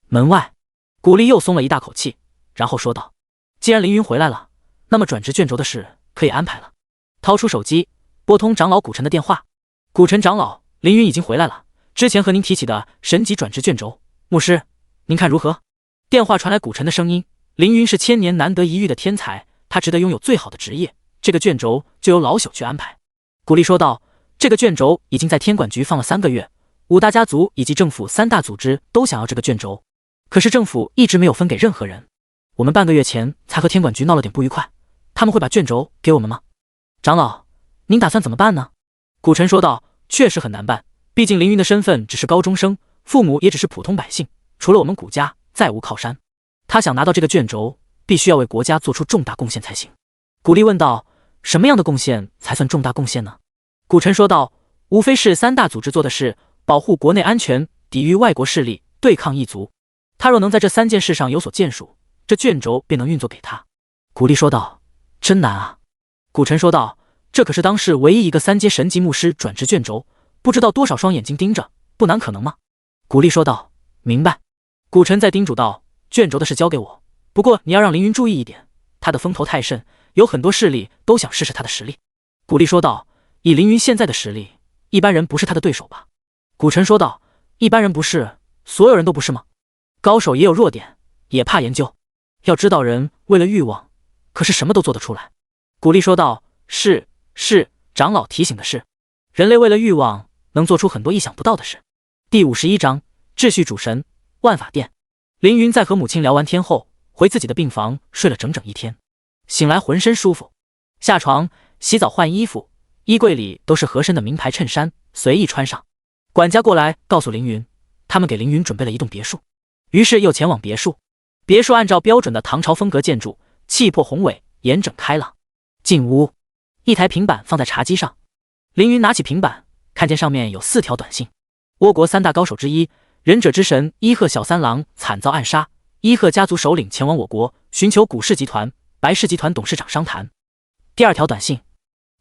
门外，古丽又松了一大口气，然后说道：“既然凌云回来了，那么转职卷轴的事可以安排了。”掏出手机，拨通长老古尘的电话。古尘长老，凌云已经回来了，之前和您提起的神级转职卷轴，牧师，您看如何？电话传来古尘的声音。凌云是千年难得一遇的天才，他值得拥有最好的职业，这个卷轴就由老朽去安排。古丽说道：“这个卷轴已经在天管局放了3个月，5大家族以及政府3大组织都想要这个卷轴，可是政府一直没有分给任何人。我们半个月前才和天管局闹了点不愉快，他们会把卷轴给我们吗？长老，您打算怎么办呢？”古尘说道：“确实很难办，毕竟凌云的身份只是高中生，父母也只是普通百姓，除了我们古家再无靠山。他想拿到这个卷轴，必须要为国家做出重大贡献才行。”古丽问道：“什么样的贡献才算重大贡献呢？”古尘说道：“无非是3大组织做的事，保护国内安全，抵御外国势力，对抗异族。他若能在这3件事上有所建树，这卷轴便能运作给他。”古丽说道：“真难啊。”古尘说道：“这可是当世唯一一个3阶神级牧师转职卷轴，不知道多少双眼睛盯着，不难可能吗？”古丽说道：“明白。”古尘再叮嘱道：“卷轴的事交给我，不过你要让凌云注意一点，他的风头太甚，有很多势力都想试试他的实力。”古丽说道：“以凌云现在的实力，一般人不是他的对手吧？”古尘说道：“一般人不是，所有人都不是吗？高手也有弱点，也怕研究。要知道人为了欲望，可是什么都做得出来。”古丽说道：“是，长老提醒的是，人类为了欲望能做出很多意想不到的事。”第51章秩序主神万法殿。凌云在和母亲聊完天后，回自己的病房睡了整整1天，醒来浑身舒服，下床洗澡换衣服，衣柜里都是合身的名牌衬衫，随意穿上。管家过来告诉凌云，他们给凌云准备了一栋别墅，于是又前往别墅。别墅按照标准的唐朝风格建筑，气魄宏伟，严整开朗。进屋，一台平板放在茶几上，凌云拿起平板，看见上面有4条短信。倭国3大高手之一，忍者之神伊贺小三郎惨遭暗杀，伊贺家族首领前往我国寻求古氏集团、白氏集团董事长商谈。第2条短信，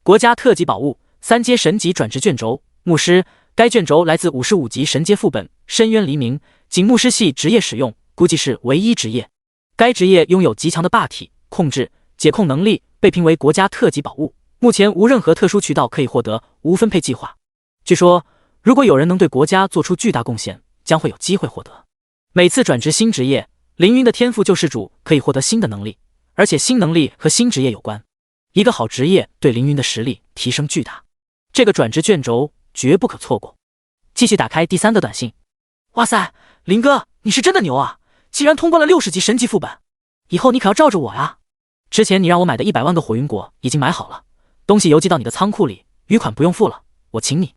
国家特级宝物3阶神级转职卷轴，牧师，该卷轴来自55级神阶副本深渊黎明，仅牧师系职业使用，估计是唯一职业。该职业拥有极强的霸体、控制、解控能力，被评为国家特级宝物，目前无任何特殊渠道可以获得，无分配计划。据说，如果有人能对国家做出巨大贡献，将会有机会获得。每次转职新职业，凌云的天赋救世主可以获得新的能力，而且新能力和新职业有关。一个好职业对凌云的实力提升巨大，这个转职卷轴绝不可错过。继续打开第3个短信，哇塞，林哥，你是真的牛啊！竟然通关了60级神级副本，以后你可要罩着我呀！之前你让我买的100万个火云果已经买好了，东西邮寄到你的仓库里，余款不用付了，我请你。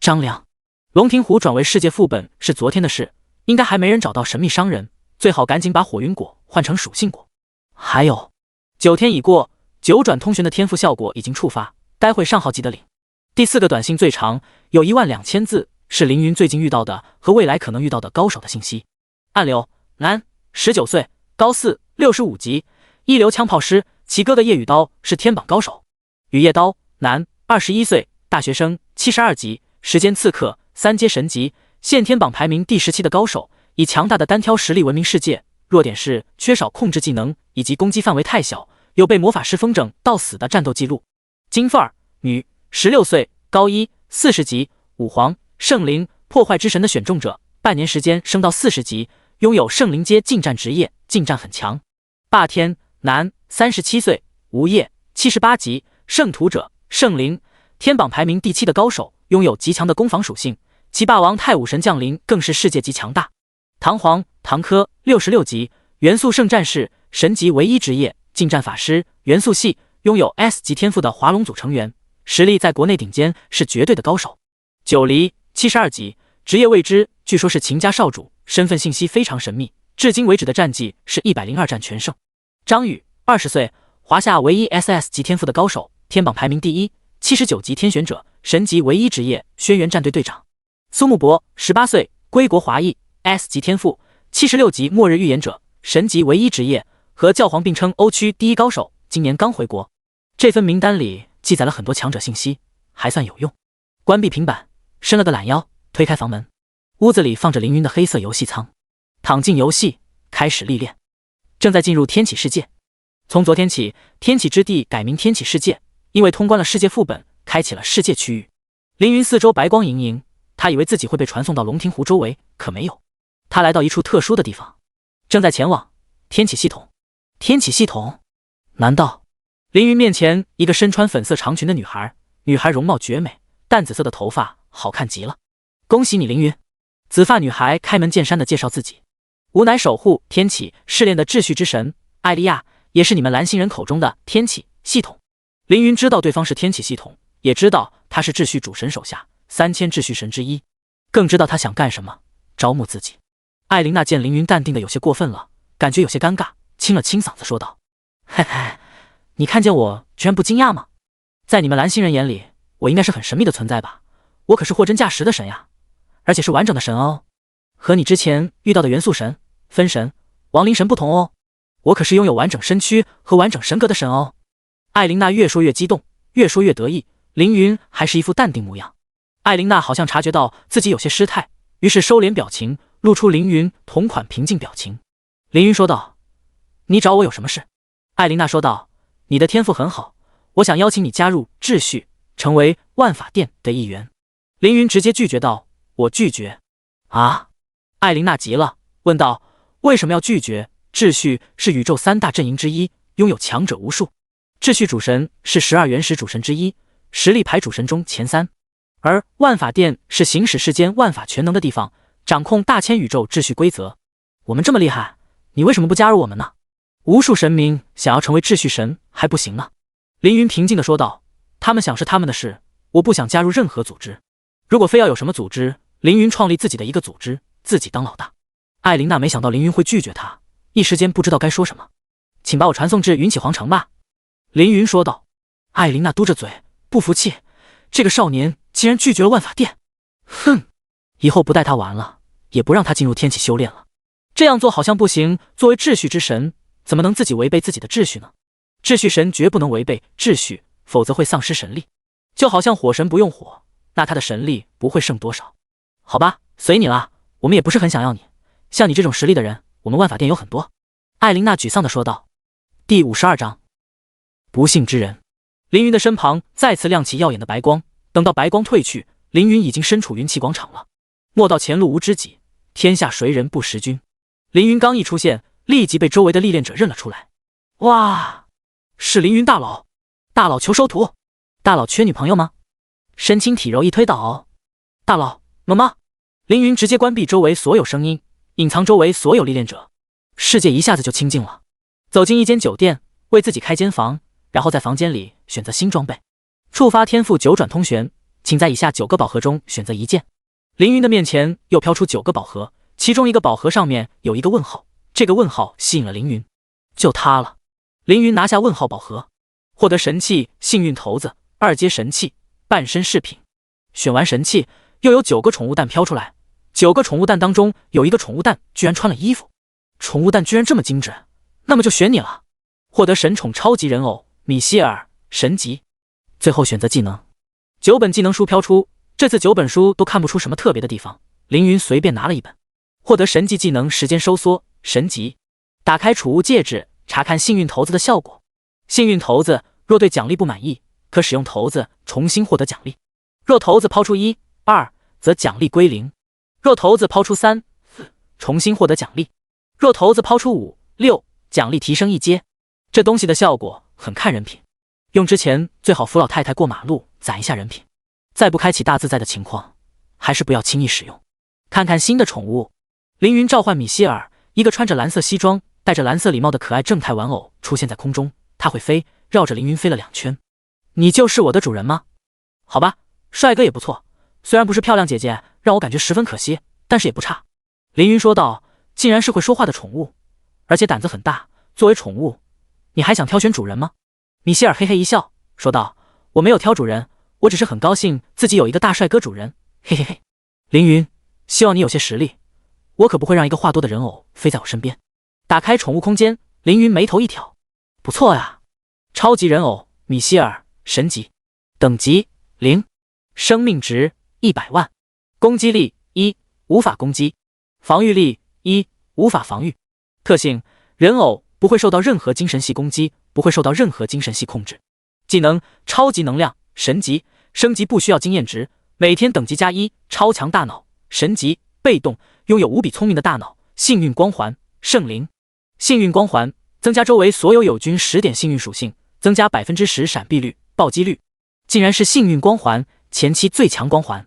张良，龙庭湖转为世界副本是昨天的事，应该还没人找到神秘商人，最好赶紧把火云果换成属性果。还有，9天已过，9转通玄的天赋效果已经触发，待会上号记得领。第4个短信最长，有12000字，是凌云最近遇到的和未来可能遇到的高手的信息。暗流，男，19岁，高4，65级，一流枪炮师，其哥的夜雨刀是天榜高手。雨夜刀，男，21岁，大学生，72级，时间刺客，3阶神级，现天榜排名第17的高手，以强大的单挑实力闻名世界，弱点是缺少控制技能以及攻击范围太小，有被魔法师风筝到死的战斗记录。金凤儿，女，16岁，高1，40级，武皇，圣灵，破坏之神的选中者，半年时间升到40级，拥有圣灵阶近战职业，近战很强。霸天，男，37岁，无业，78级，圣徒者，圣灵，天榜排名第7的高手，拥有极强的攻防属性，其霸王太武神降临更是世界级强大。唐皇，唐科，66级，元素圣战士，神级唯一职业，近战法师，元素系，拥有 S 级天赋的华龙组成员，实力在国内顶尖，是绝对的高手。九黎，72级，职业未知，据说是秦家少主，身份信息非常神秘，至今为止的战绩是102战全胜。张宇，20岁，华夏唯一 SS 级天赋的高手，天榜排名第一，79级天选者，神级唯一职业，轩辕战队队长。苏木博，18岁，归国华裔 S 级天赋，76级末日预言者，神级唯一职业，和教皇并称欧区第一高手，今年刚回国。这份名单里记载了很多强者信息，还算有用。关闭平板，伸了个懒腰，推开房门，屋子里放着凌云的黑色游戏舱，躺进游戏，开始历练。正在进入天启世界，从昨天起，天启之地改名天启世界，因为通关了世界副本，开启了世界区域。凌云四周白光盈盈，他以为自己会被传送到龙庭湖周围，可没有。他来到一处特殊的地方，正在前往天启系统。天启系统？难道？凌云面前一个身穿粉色长裙的女孩，女孩容貌绝美，淡紫色的头发好看极了。恭喜你，凌云。紫发女孩开门见山地介绍自己，吾乃守护天启试炼的秩序之神艾利亚，也是你们蓝星人口中的天启系统。凌云知道对方是天启系统，也知道他是秩序主神手下3000秩序神之一，更知道他想干什么，招募自己。艾琳娜见凌云淡定的有些过分了，感觉有些尴尬，清了清嗓子说道：嘿嘿，你看见我居然不惊讶吗？在你们蓝星人眼里，我应该是很神秘的存在吧？我可是货真价实的神呀，而且是完整的神哦，和你之前遇到的元素神、分神、亡灵神不同哦，我可是拥有完整身躯和完整神格的神哦。艾琳娜越说越激动，越说越得意，凌云还是一副淡定模样。艾琳娜好像察觉到自己有些失态，于是收敛表情，露出凌云同款平静表情。凌云说道：你找我有什么事？艾琳娜说道：你的天赋很好，我想邀请你加入秩序，成为万法殿的一员。凌云直接拒绝道：我拒绝。啊！艾琳娜急了，问道：为什么要拒绝？秩序是宇宙3大阵营之一，拥有强者无数。秩序主神是12原始主神之一，实力排主神中前3，而万法殿是行使世间万法全能的地方，掌控大千宇宙秩序规则。我们这么厉害，你为什么不加入我们呢？无数神明想要成为秩序神还不行呢。凌云平静地说道：他们想是他们的事，我不想加入任何组织。如果非要有什么组织，凌云创立自己的一个组织，自己当老大。艾琳娜没想到凌云会拒绝她，一时间不知道该说什么。请把我传送至云起皇城吧。凌云说道。艾琳娜嘟着嘴，不服气，这个少年竟然拒绝了万法殿。哼，以后不带他玩了，也不让他进入天启修炼了。这样做好像不行，作为秩序之神，怎么能自己违背自己的秩序呢？秩序神绝不能违背秩序，否则会丧失神力。就好像火神不用火，那他的神力不会剩多少。好吧，随你啦，我们也不是很想要你。像你这种实力的人，我们万法殿有很多。艾琳娜沮丧地说道。第52章，不幸之人。凌云的身旁再次亮起耀眼的白光，等到白光退去，凌云已经身处云气广场了。莫道前路无知己，天下谁人不识君。凌云刚一出现，立即被周围的历练者认了出来。哇，是凌云大佬！大佬求收徒！大佬缺女朋友吗？身轻体柔一推倒。大佬，么么！凌云直接关闭周围所有声音，隐藏周围所有历练者，世界一下子就清静了。走进一间酒店，为自己开间房，然后在房间里选择新装备。触发天赋9转通玄，请在以下9个宝盒中选择一件。凌云的面前又飘出9个宝盒，其中一个宝盒上面有一个问号，这个问号吸引了凌云，就它了。凌云拿下问号宝盒，获得神器幸运骰子2阶神器半身饰品。选完神器，又有9个宠物蛋飘出来，9个宠物蛋当中有一个宠物蛋居然穿了衣服，宠物蛋居然这么精致，那么就选你了。获得神宠超级人偶米歇尔神级。最后选择技能，9本技能书飘出，这次9本书都看不出什么特别的地方，凌云随便拿了一本。获得神级技能时间收缩神级。打开储物戒指，查看幸运骰子的效果。幸运骰子若对奖励不满意，可使用骰子重新获得奖励。若骰子抛出1、2，则奖励归零；若骰子抛出3、4，重新获得奖励；若骰子抛出5、6，奖励提升1阶。这东西的效果很看人品，用之前最好扶老太太过马路攒一下人品，在不开启大自在的情况，还是不要轻易使用。看看新的宠物，凌云召唤米歇尔，一个穿着蓝色西装、戴着蓝色礼帽的可爱正太玩偶出现在空中，它会飞，绕着凌云飞了2圈。你就是我的主人吗？好吧，帅哥也不错，虽然不是漂亮姐姐，让我感觉十分可惜，但是也不差。凌云说道：“竟然是会说话的宠物，而且胆子很大。作为宠物，你还想挑选主人吗？”米歇尔嘿嘿一笑，说道：“我没有挑主人，我只是很高兴自己有一个大帅哥主人。嘿嘿嘿。凌云，希望你有些实力，我可不会让一个话多的人偶飞在我身边。”打开宠物空间，凌云眉头一挑，不错呀，超级人偶米歇尔，神级，等级0，生命值100万，攻击力1，无法攻击，防御力1，无法防御。特性：人偶不会受到任何精神系攻击，不会受到任何精神系控制。技能：超级能量，神级，升级不需要经验值，每天等级+1，超强大脑，神级，被动，拥有无比聪明的大脑，幸运光环，圣灵。幸运光环增加周围所有友军10点幸运属性，增加10%闪避率、暴击率。竟然是幸运光环，前期最强光环。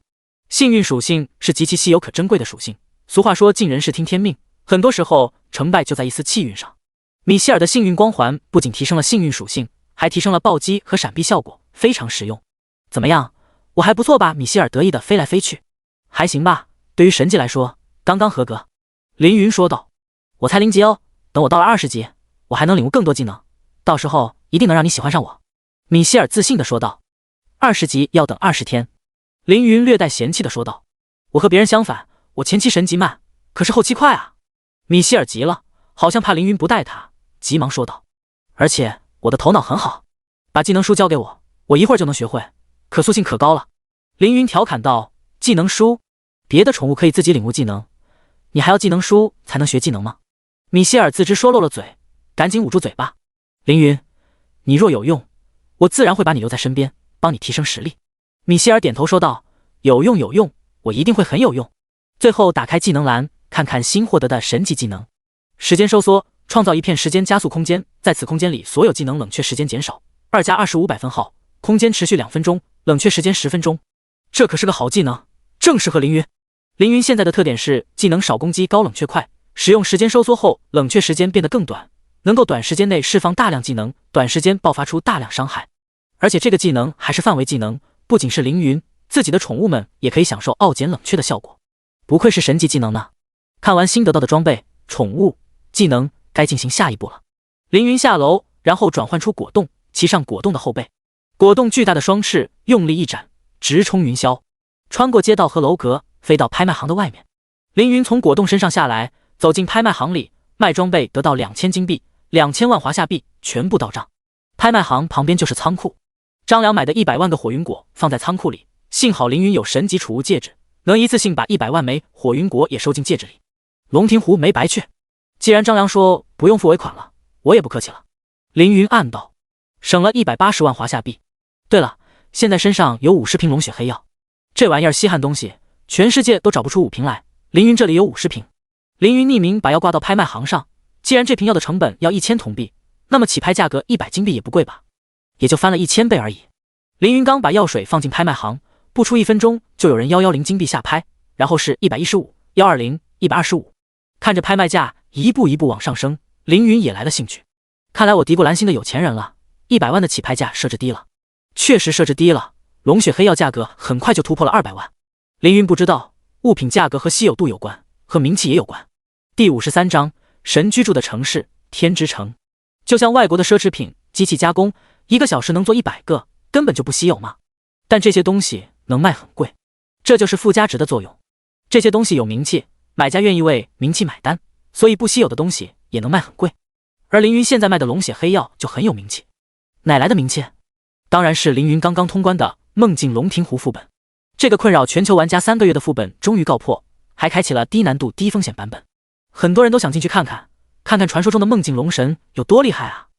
幸运属性是极其稀有可珍贵的属性，俗话说尽人事听天命，很多时候成败就在一丝气运上。米歇尔的幸运光环不仅提升了幸运属性，还提升了暴击和闪避效果，非常实用。怎么样，我还不错吧？米歇尔得意的飞来飞去。还行吧，对于神级来说刚刚合格。凌云说道：“我才0级哦，等我到了20级，我还能领悟更多技能，到时候一定能让你喜欢上我。”米歇尔自信的说道。20级要等20天。凌云略带嫌弃的说道：“我和别人相反，我前期神级慢，可是后期快啊。”米歇尔急了，好像怕凌云不带他，急忙说道：“而且我的头脑很好，把技能书交给我，我一会儿就能学会，可塑性可高了。”凌云调侃道：“技能书？别的宠物可以自己领悟技能，你还要技能书才能学技能吗？”米歇尔自知说漏了嘴，赶紧捂住嘴巴。凌云，你若有用，我自然会把你留在身边，帮你提升实力。米歇尔点头说道：“有用有用，我一定会很有用。”最后打开技能栏，看看新获得的神级技能。时间收缩，创造一片时间加速空间，在此空间里所有技能冷却时间减少2+25百分号，空间持续2分钟，冷却时间10分钟。这可是个好技能，正适合凌云。凌云现在的特点是技能少攻击高冷却快，使用时间收缩后冷却时间变得更短，能够短时间内释放大量技能，短时间爆发出大量伤害。而且这个技能还是范围技能，不仅是凌云，自己的宠物们也可以享受傲减冷却的效果。不愧是神级技能呢。看完新得到的装备、宠物、技能，该进行下一步了。凌云下楼，然后转换出果冻，骑上果冻的后背。果冻巨大的双翅用力一展，直冲云霄，穿过街道和楼阁，飞到拍卖行的外面。凌云从果冻身上下来，走进拍卖行里，卖装备得到2000金币，2000万华夏币，全部到账。拍卖行旁边就是仓库，张良买的100万个火云果放在仓库里，幸好凌云有神级储物戒指，能一次性把100万枚火云果也收进戒指里。龙庭湖没白去，既然张良说不用付尾款了，我也不客气了。凌云暗道，省了180万华夏币。对了，现在身上有50瓶龙血黑药，这玩意儿稀罕东西，全世界都找不出5瓶来，凌云这里有50瓶。凌云匿名把药挂到拍卖行上，既然这瓶药的成本要1000铜币，那么起拍价格100金币也不贵吧，也就翻了1000倍而已。凌云刚把药水放进拍卖行，不出1分钟就有人110金币下拍，然后是115、120、125。看着拍卖价一步一步往上升，凌云也来了兴趣。看来我迪布兰星的有钱人了，100万的起拍价设置低了。确实设置低了，龙血黑药价格很快就突破了200万。凌云不知道，物品价格和稀有度有关，和名气也有关。第53章，神居住的城市天之城。就像外国的奢侈品，机器加工1个小时能做100个，根本就不稀有嘛。但这些东西能卖很贵，这就是附加值的作用。这些东西有名气，买家愿意为名气买单，所以不稀有的东西也能卖很贵。而凌云现在卖的龙血黑药就很有名气。哪来的名气？当然是凌云刚刚通关的梦境龙庭湖副本。这个困扰全球玩家3个月的副本终于告破，还开启了低难度低风险版本。很多人都想进去看看，看看传说中的梦境龙神有多厉害啊，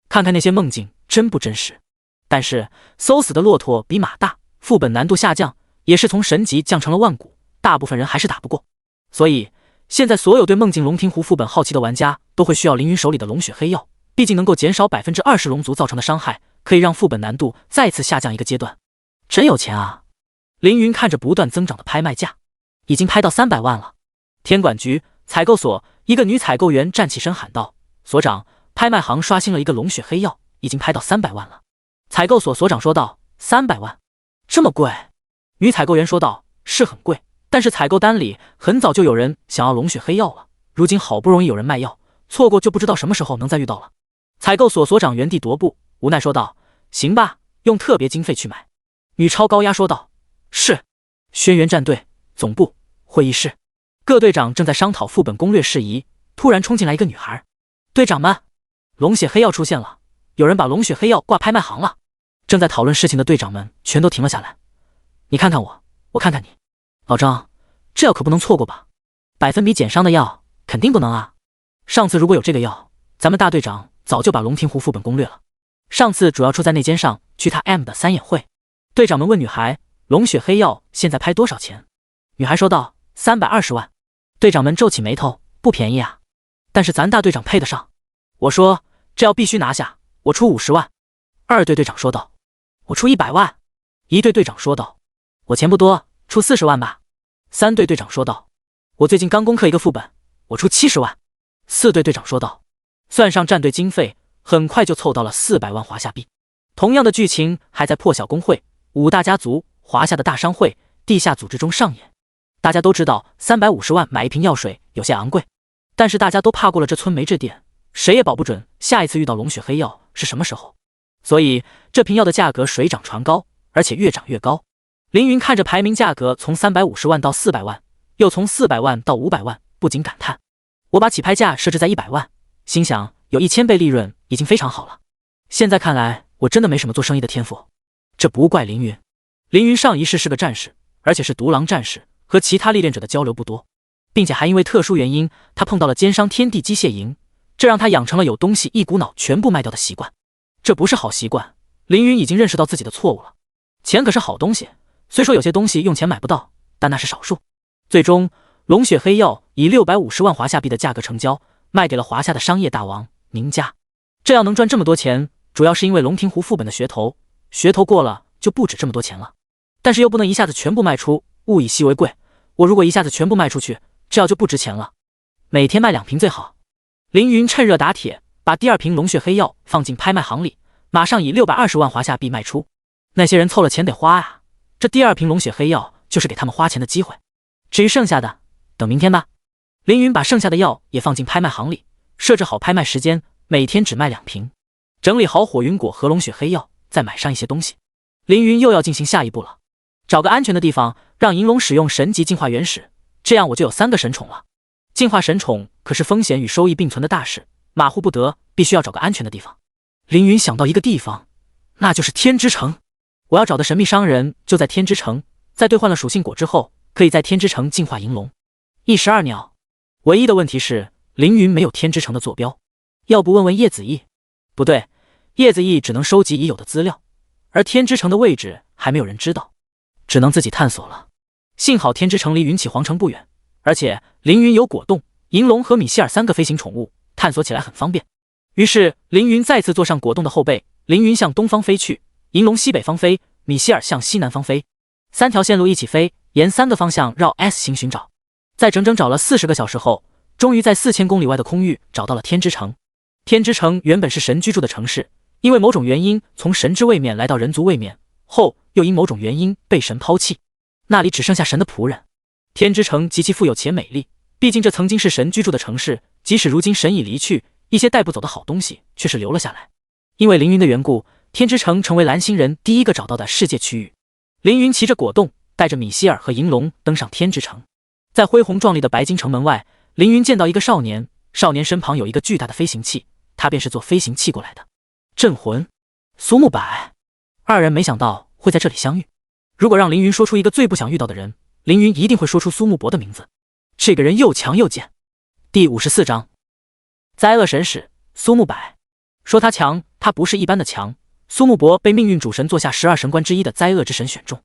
看看那些梦境真不真实。但是搜死的骆驼比马大，副本难度下降，也是从神级降成了万古，大部分人还是打不过。所以现在所有对梦境龙庭湖副本好奇的玩家都会需要凌云手里的龙血黑药，毕竟能够减少20%龙族造成的伤害，可以让副本难度再次下降一个阶段。真有钱啊！凌云看着不断增长的拍卖价，已经拍到300万了。天管局采购所，一个女采购员站起身喊道：“所长，拍卖行刷新了一个龙血黑药，已经拍到300万了。”采购所所长说道：“300万？这么贵？”女采购员说道：“是很贵，但是采购单里很早就有人想要龙血黑药了，如今好不容易有人卖药，错过就不知道什么时候能再遇到了。采购所所长原地踱步，无奈说道：“行吧，用特别经费去买。”女超高压说道：“是。”轩辕战队总部会议室，各队长正在商讨副本攻略事宜，突然冲进来一个女孩：“队长们，龙血黑药出现了，有人把龙血黑药挂拍卖行了。”正在讨论事情的队长们全都停了下来。你看看我，我看看你，老张，这药可不能错过吧？100分比减伤的药肯定不能啊！上次如果有这个药，咱们大队长早就把龙庭湖副本攻略了。上次主要出在那间上去他 M 的3眼会。队长们问女孩：“龙血黑药现在拍多少钱？”女孩说道：“320万。”队长们皱起眉头：“不便宜啊，但是咱大队长配得上。”我说：“这药必须拿下，我出50万。”2队队长说道：“我出100万。”1队队长说道：“我钱不多，出40万吧。”3队队长说道：“我最近刚攻克一个副本，我出70万。”4队队长说道：“算上战队经费，很快就凑到了400万华夏币。”同样的剧情还在破晓公会、5大家族、华夏的大商会、地下组织中上演。大家都知道350万买一瓶药水有些昂贵，但是大家都怕过了这村没这店，谁也保不准下一次遇到龙血黑药是什么时候，所以这瓶药的价格水涨船高，而且越涨越高。凌云看着排名价格从350万到400万，又从400万到500万，不禁感叹：我把起拍价设置在100万，心想有1000倍利润已经非常好了。现在看来我真的没什么做生意的天赋。这不怪凌云，凌云上一世是个战士，而且是独狼战士，和其他历练者的交流不多，并且还因为特殊原因，他碰到了奸商天地机械营，这让他养成了有东西一股脑全部卖掉的习惯。这不是好习惯，凌云已经认识到自己的错误了。钱可是好东西，虽说有些东西用钱买不到，但那是少数。最终龙血黑药以650万华夏币的价格成交，卖给了华夏的商业大王宁家。这样能赚这么多钱，主要是因为龙庭湖副本的噱头，噱头过了就不止这么多钱了。但是又不能一下子全部卖出，物以稀为贵，我如果一下子全部卖出去，这药就不值钱了。每天卖2瓶最好。凌云趁热打铁，把第2瓶龙血黑药放进拍卖行里，马上以620万华夏币卖出。那些人凑了钱得花啊，这第2瓶龙血黑药就是给他们花钱的机会。至于剩下的，等明天吧。凌云把剩下的药也放进拍卖行里，设置好拍卖时间，每天只卖2瓶。整理好火云果和龙血黑药，再买上一些东西。凌云又要进行下一步了，找个安全的地方让银龙使用神级进化原始，这样我就有3个神宠了。进化神宠可是风险与收益并存的大事，马虎不得，必须要找个安全的地方。凌云想到一个地方，那就是天之城。我要找的神秘商人就在天之城，在兑换了属性果之后，可以在天之城进化银龙。一石二鸟。唯一的问题是凌云没有天之城的坐标，要不问问叶子毅？不对，叶子毅只能收集已有的资料，而天之城的位置还没有人知道，只能自己探索了。幸好天之城离云起皇城不远，而且凌云有果冻、银龙和米歇尔3个飞行宠物，探索起来很方便。于是凌云再次坐上果冻的后背，凌云向东方飞去，银龙西北方飞，米歇尔向西南方飞，3条线路一起飞，沿3个方向绕 S 型寻找。在整整找了40个小时后，终于在4000公里外的空域找到了天之城。天之城原本是神居住的城市，因为某种原因从神之位面来到人族位面后，又因某种原因被神抛弃，那里只剩下神的仆人。天之城极其富有且美丽，毕竟这曾经是神居住的城市，即使如今神已离去，一些带不走的好东西却是留了下来。因为凌云的缘故，天之城成为蓝星人第一个找到的世界区域。凌云骑着果冻，带着米歇尔和银龙登上天之城。在恢宏壮丽的白金城门外，凌云见到一个少年，少年身旁有一个巨大的飞行器，他便是坐飞行器过来的。镇魂，苏沐百，2人没想到会在这里相遇。如果让凌云说出一个最不想遇到的人，凌云一定会说出苏沐伯的名字。这个人又强又贱。第54章，灾厄神使苏沐百。说他强，他不是一般的强。苏沐伯被命运主神座下12神官之一的灾厄之神选中，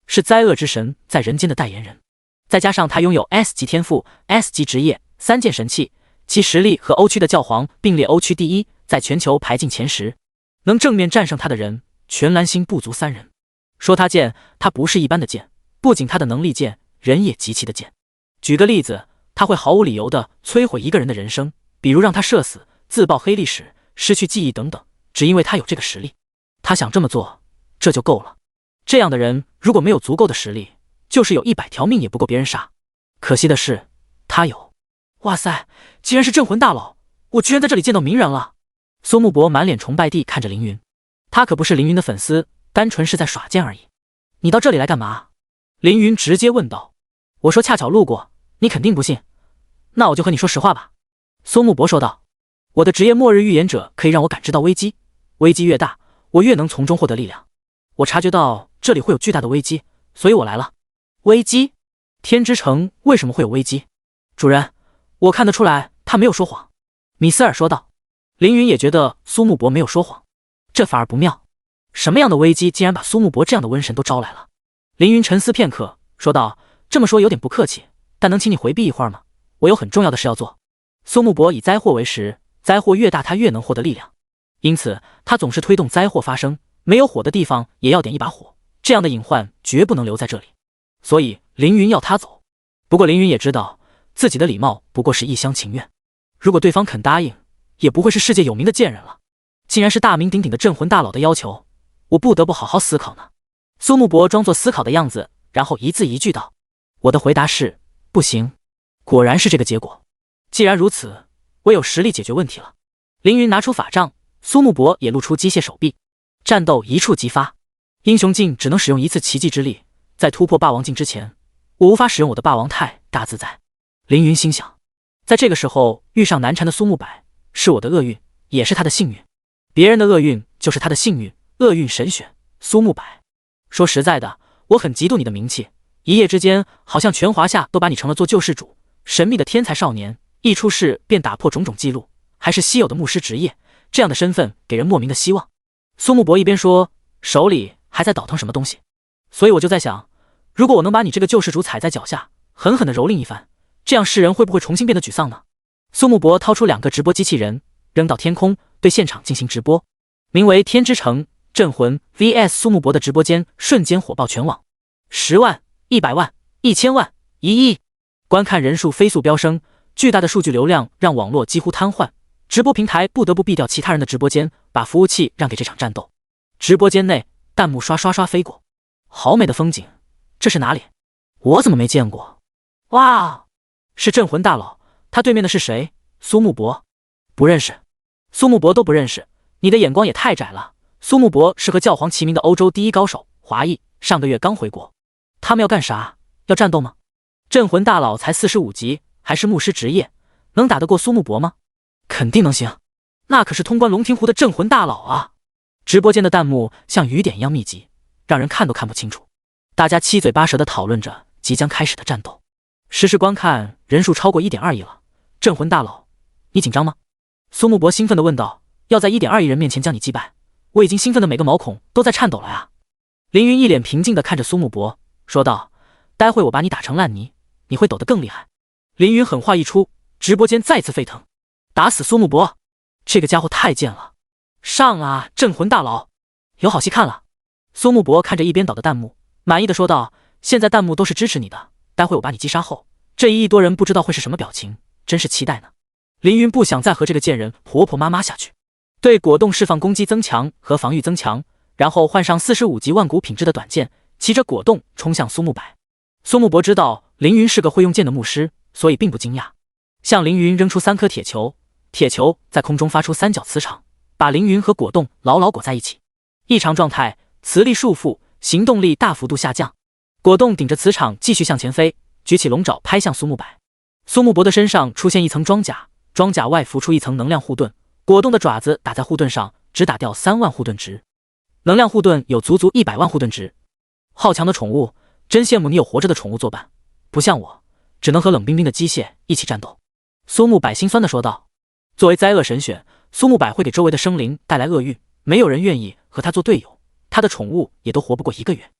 是灾厄之神在人间的代言人。再加上他拥有 S 级天赋、S 级职业、3件神器，其实力和欧区的教皇并列欧区第一，在全球排进前10。能正面战胜他的人，全蓝星不足3人。说他贱，他不是一般的贱，不仅他的能力贱，人也极其的贱。举个例子，他会毫无理由的摧毁一个人的人生，比如让他社死、自曝黑历史、失去记忆等等，只因为他有这个实力。他想这么做，这就够了。这样的人如果没有足够的实力，就是有100条命也不够别人杀。可惜的是，他有。哇塞，竟然是镇魂大佬！我居然在这里见到名人了！苏木伯满脸崇拜地看着凌云，他可不是凌云的粉丝，单纯是在耍贱而已。你到这里来干嘛？凌云直接问道。我说恰巧路过，你肯定不信，那我就和你说实话吧。苏木伯说道。我的职业末日预言者可以让我感知到危机，危机越大，我越能从中获得力量。我察觉到这里会有巨大的危机，所以我来了。危机？天之城为什么会有危机？主人，我看得出来他没有说谎。米斯尔说道。凌云也觉得苏木伯没有说谎，这反而不妙。什么样的危机竟然把苏木伯这样的瘟神都招来了？凌云沉思片刻，说道：这么说有点不客气，但能请你回避一会儿吗？我有很重要的事要做。苏木伯以灾祸为食，灾祸越大他越能获得力量，因此他总是推动灾祸发生，没有火的地方也要点一把火，这样的隐患绝不能留在这里。所以凌云要他走。不过凌云也知道自己的礼貌不过是一厢情愿，如果对方肯答应，也不会是世界有名的贱人了。竟然是大名鼎鼎的镇魂大佬的要求，我不得不好好思考呢。苏木伯装作思考的样子，然后一字一句道：我的回答是不行。果然是这个结果。既然如此，唯有实力解决问题了。凌云拿出法杖，苏木伯也露出机械手臂，战斗一触即发。英雄境只能使用一次奇迹之力，在突破霸王境之前，我无法使用我的霸王太大自在。凌云心想，在这个时候遇上难缠的苏木柏，是我的厄运，也是他的幸运。别人的厄运就是他的幸运，厄运神选苏木柏。说实在的，我很嫉妒你的名气，一夜之间好像全华夏都把你成了做救世主，神秘的天才少年，一出世便打破种种记录，还是稀有的牧师职业，这样的身份给人莫名的希望。苏木伯一边说，手里还在倒腾什么东西。所以我就在想，如果我能把你这个救世主踩在脚下，狠狠地蹂躏一番，这样世人会不会重新变得沮丧呢？苏木伯掏出2个直播机器人，扔到天空，对现场进行直播。名为天之城镇魂 vs 苏木伯的直播间瞬间火爆全网，10万、100万、1000万、1亿，观看人数飞速飙升，巨大的数据流量让网络几乎瘫痪，直播平台不得不闭掉其他人的直播间，把服务器让给这场战斗。直播间内弹幕刷刷刷飞过，好美的风景，这是哪里？我怎么没见过？哇，是镇魂大佬，他对面的是谁？苏木伯？不认识。苏木伯都不认识，你的眼光也太窄了。苏木伯是和教皇齐名的欧洲第一高手，华裔，上个月刚回国。他们要干啥？要战斗吗？镇魂大佬才45级，还是牧师职业，能打得过苏木伯吗？肯定能行，那可是通关龙庭湖的镇魂大佬啊！直播间的弹幕像雨点一样密集，让人看都看不清楚。大家七嘴八舌地讨论着即将开始的战斗。实时观看人数超过 1.2 亿了。镇魂大佬，你紧张吗？苏木伯兴奋地问道。要在 1.2 亿人面前将你击败，我已经兴奋的每个毛孔都在颤抖了呀。凌云一脸平静地看着苏木伯，说道：待会我把你打成烂泥，你会抖得更厉害。凌云狠话一出，直播间再次沸腾。打死苏木伯，这个家伙太贱了。上啊，镇魂大佬，有好戏看了。苏木伯看着一边倒的弹幕，满意的说道：现在弹幕都是支持你的，待会我把你击杀后，这1亿多人不知道会是什么表情，真是期待呢。凌云不想再和这个贱人婆婆妈妈下去，对果冻释放攻击增强和防御增强，然后换上45级万古品质的短剑，骑着果冻冲向苏木柏。苏木伯知道凌云是个会用剑的牧师，所以并不惊讶，向凌云扔出3颗铁球，铁球在空中发出3角磁场，把凌云和果冻牢牢裹在一起。异常状态，磁力束缚，行动力大幅度下降。果冻顶着磁场继续向前飞，举起龙爪拍向苏木柏。苏木伯的身上出现一层装甲，装甲外浮出一层能量护盾，果冻的爪子打在护盾上，只打掉3万护盾值。能量护盾有足足100万护盾值。好强的宠物，真羡慕你有活着的宠物作伴，不像我，只能和冷冰冰的机械一起战斗。苏木柏心酸地说道。作为灾厄神选，苏木柏会给周围的生灵带来厄运，没有人愿意和他做队友，他的宠物也都活不过1个月。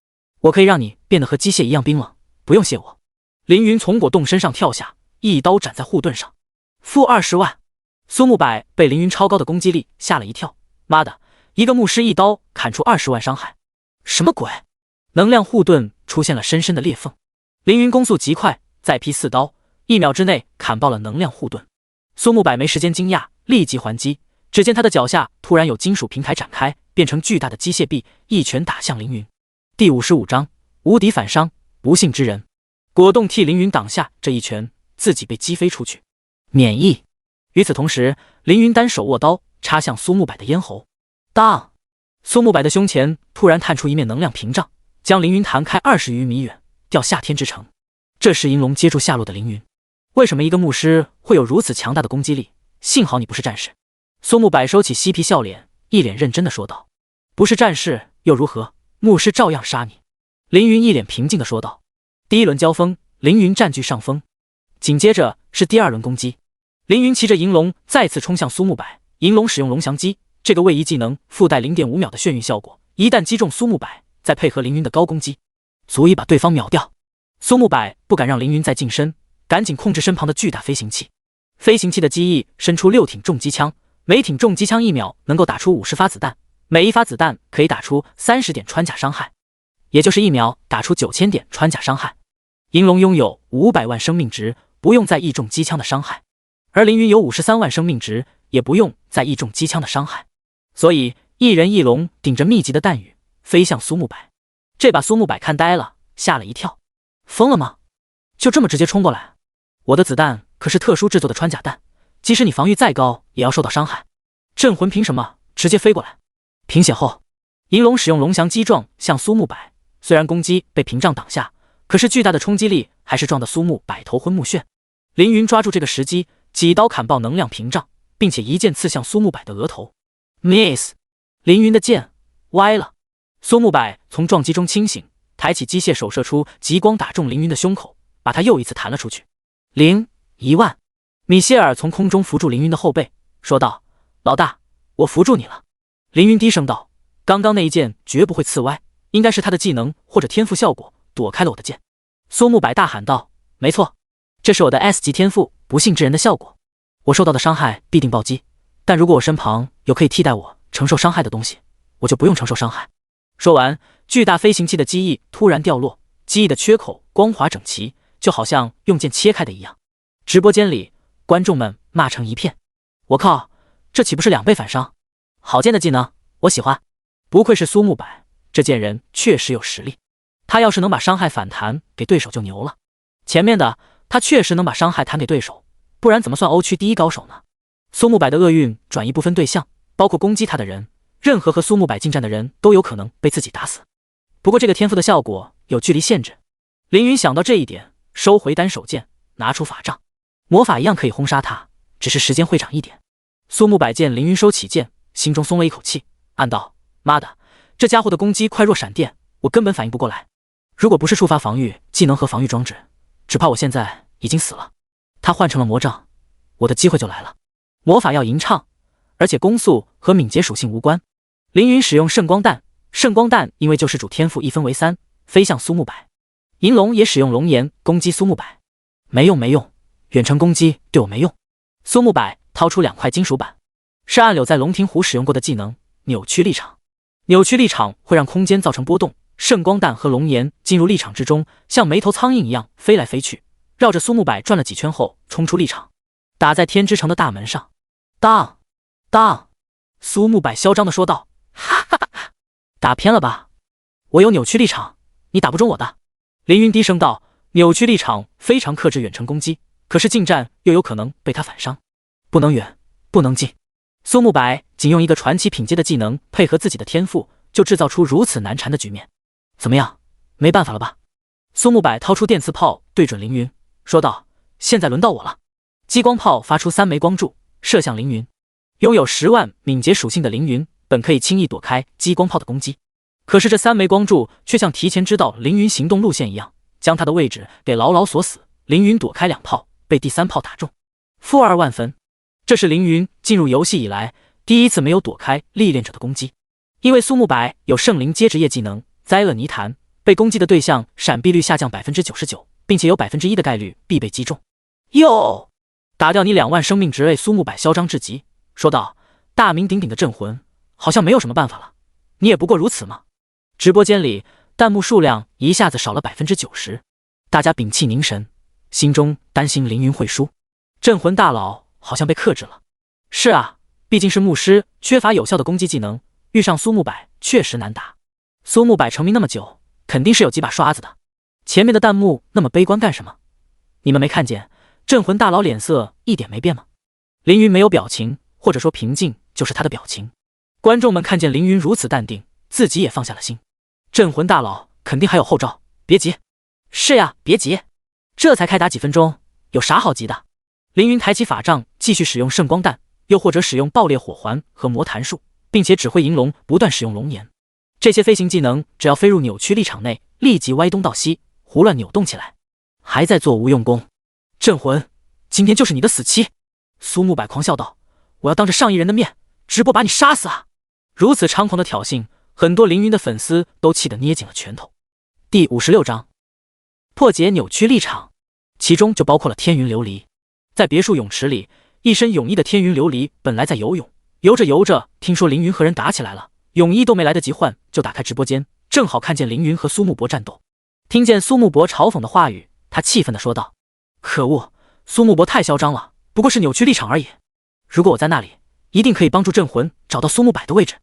我可以让你变得和机械一样冰冷，不用谢我。凌云从果冻身上跳下，一刀斩在护盾上。-20万。苏木柏被凌云超高的攻击力吓了一跳，妈的，一个牧师一刀砍出20万伤害，什么鬼？能量护盾出现了深深的裂缝。凌云攻速极快，再劈4刀，1秒之内砍爆了能量护盾。苏木柏没时间惊讶，立即还击。只见他的脚下突然有金属平台展开，变成巨大的机械臂，一拳打向凌云。第55章无敌反伤，不幸之人，果冻替凌云挡下这一拳，自己被击飞出去，免疫。与此同时，凌云单手握刀插向苏沐柏的咽喉，当！苏沐柏的胸前突然探出一面能量屏障，将凌云弹开20余米远，掉下天之城。这时银龙接住下落的凌云。为什么一个牧师会有如此强大的攻击力？幸好你不是战士。苏沐柏收起嬉皮笑脸，一脸认真的说道：不是战士又如何？牧师照样杀你。凌云一脸平静的说道。第一轮交锋，凌云占据上风。紧接着是第二轮攻击，凌云骑着银龙再次冲向苏沐柏。银龙使用龙翔击，这个位移技能附带 0.5 秒的眩晕效果，一旦击中苏沐柏，再配合凌云的高攻击，足以把对方秒掉。苏沐柏不敢让凌云再近身，赶紧控制身旁的巨大飞行器。飞行器的机翼伸出6挺重机枪，每挺重机枪1秒能够打出50发子弹，每一发子弹可以打出30点穿甲伤害，也就是1秒打出9000点穿甲伤害。银龙拥有500万生命值，不用再意重机枪的伤害，而凌云有53万生命值，也不用再意重机枪的伤害，所以一人一龙顶着密集的弹雨飞向苏沐柏。这把苏沐柏看呆了，吓了一跳，疯了吗？就这么直接冲过来？我的子弹可是特殊制作的穿甲弹，即使你防御再高也要受到伤害，镇魂凭什么直接飞过来？凭血后，银龙使用龙翔击撞向苏沐柏，虽然攻击被屏障挡下，可是巨大的冲击力还是撞得苏沐柏头昏目眩。凌云抓住这个时机，几刀砍爆能量屏障，并且一剑刺向苏沐柏的额头。Miss， 凌云的剑歪了。苏沐柏从撞击中清醒，抬起机械手射出极光，打中凌云的胸口，把他又一次弹了出去。1万。米歇尔从空中扶住凌云的后背，说道：老大，我扶住你了。凌云低声道：刚刚那一剑绝不会刺歪，应该是他的技能或者天赋效果躲开了我的剑。苏沐柏大喊道：没错，这是我的 S 级天赋不幸之人的效果，我受到的伤害必定暴击，但如果我身旁有可以替代我承受伤害的东西，我就不用承受伤害。说完，巨大飞行器的机翼突然掉落，机翼的缺口光滑整齐，就好像用剑切开的一样。直播间里，观众们骂成一片。我靠，这岂不是2倍反伤？好剑的技能，我喜欢。不愧是苏沐柏，这贱人确实有实力。他要是能把伤害反弹给对手就牛了。前面的他确实能把伤害弹给对手，不然怎么算欧区第一高手呢？苏沐柏的厄运转移不分对象，包括攻击他的人，任何和苏沐柏近战的人都有可能被自己打死。不过这个天赋的效果有距离限制。凌云想到这一点，收回单手剑，拿出法杖，魔法一样可以轰杀他，只是时间会长一点。苏沐柏见凌云收起剑，心中松了一口气，暗道：妈的，这家伙的攻击快若闪电，我根本反应不过来。如果不是触发防御技能和防御装置，只怕我现在已经死了。他换成了魔杖，我的机会就来了。魔法要吟唱，而且攻速和敏捷属性无关。凌云使用圣光弹，圣光弹因为救世主天赋1分为3，飞向苏沐柏。银龙也使用龙炎攻击苏沐柏，没用没用，远程攻击对我没用。苏沐柏掏出2块金属板，是暗柳在龙庭湖使用过的技能扭曲力场。扭曲力场会让空间造成波动，圣光弹和龙炎进入力场之中，像没头苍蝇一样飞来飞去，绕着苏沐柏转了几圈后冲出力场，打在天之城的大门上。当当，苏沐柏嚣张地说道：哈哈哈，打偏了吧？我有扭曲力场，你打不中我的。凌云低声道：扭曲力场非常克制远程攻击，可是近战又有可能被他反伤，不能远，不能近。苏沐柏仅用一个传奇品阶的技能配合自己的天赋，就制造出如此难缠的局面。怎么样，没办法了吧？苏沐柏掏出电磁炮对准凌云，说道：现在轮到我了。激光炮发出3枚光柱，射向凌云。拥有10万敏捷属性的凌云本可以轻易躲开激光炮的攻击，可是这3枚光柱却像提前知道凌云行动路线一样，将他的位置给牢牢锁死。凌云躲开2炮，被第3炮打中，负2万分。这是凌云进入游戏以来第一次没有躲开历练者的攻击。因为苏沐柏有圣灵接职业技能灾厄泥潭，被攻击的对象闪避率下降 99%， 并且有 1% 的概率必被击中。哟，打掉你2万生命值！苏沐柏嚣张至极，说道：大名鼎鼎的镇魂，好像没有什么办法了，你也不过如此吗？直播间里弹幕数量一下子少了 90%， 大家屏气凝神，心中担心凌云会输。镇魂大佬好像被克制了。是啊，毕竟是牧师，缺乏有效的攻击技能，遇上苏沐柏确实难打。苏沐柏成名那么久，肯定是有几把刷子的。前面的弹幕那么悲观干什么？你们没看见镇魂大佬脸色一点没变吗？凌云没有表情，或者说平静就是他的表情。观众们看见凌云如此淡定，自己也放下了心。镇魂大佬肯定还有后招，别急。是呀，别急，这才开打几分钟，有啥好急的？凌云抬起法杖，继续使用圣光弹，又或者使用爆裂火环和魔弹术，并且指挥银龙不断使用龙炎。这些飞行技能只要飞入扭曲力场内，立即歪东倒西，胡乱扭动起来。还在做无用功，镇魂，今天就是你的死期！苏木柏狂笑道：“我要当着上亿人的面直播把你杀死啊！”如此猖狂的挑衅，很多凌云的粉丝都气得捏紧了拳头。第56章，破解扭曲力场，其中就包括了天云琉璃。在别墅泳池里，一身泳衣的天云琉璃本来在游泳，游着游着，听说凌云和人打起来了，泳衣都没来得及换，就打开直播间，正好看见凌云和苏木柏战斗。听见苏木柏嘲讽的话语，他气愤地说道：“可恶，苏木柏太嚣张了，不过是扭曲力场而已。如果我在那里，一定可以帮助镇魂找到苏木柏的位置。”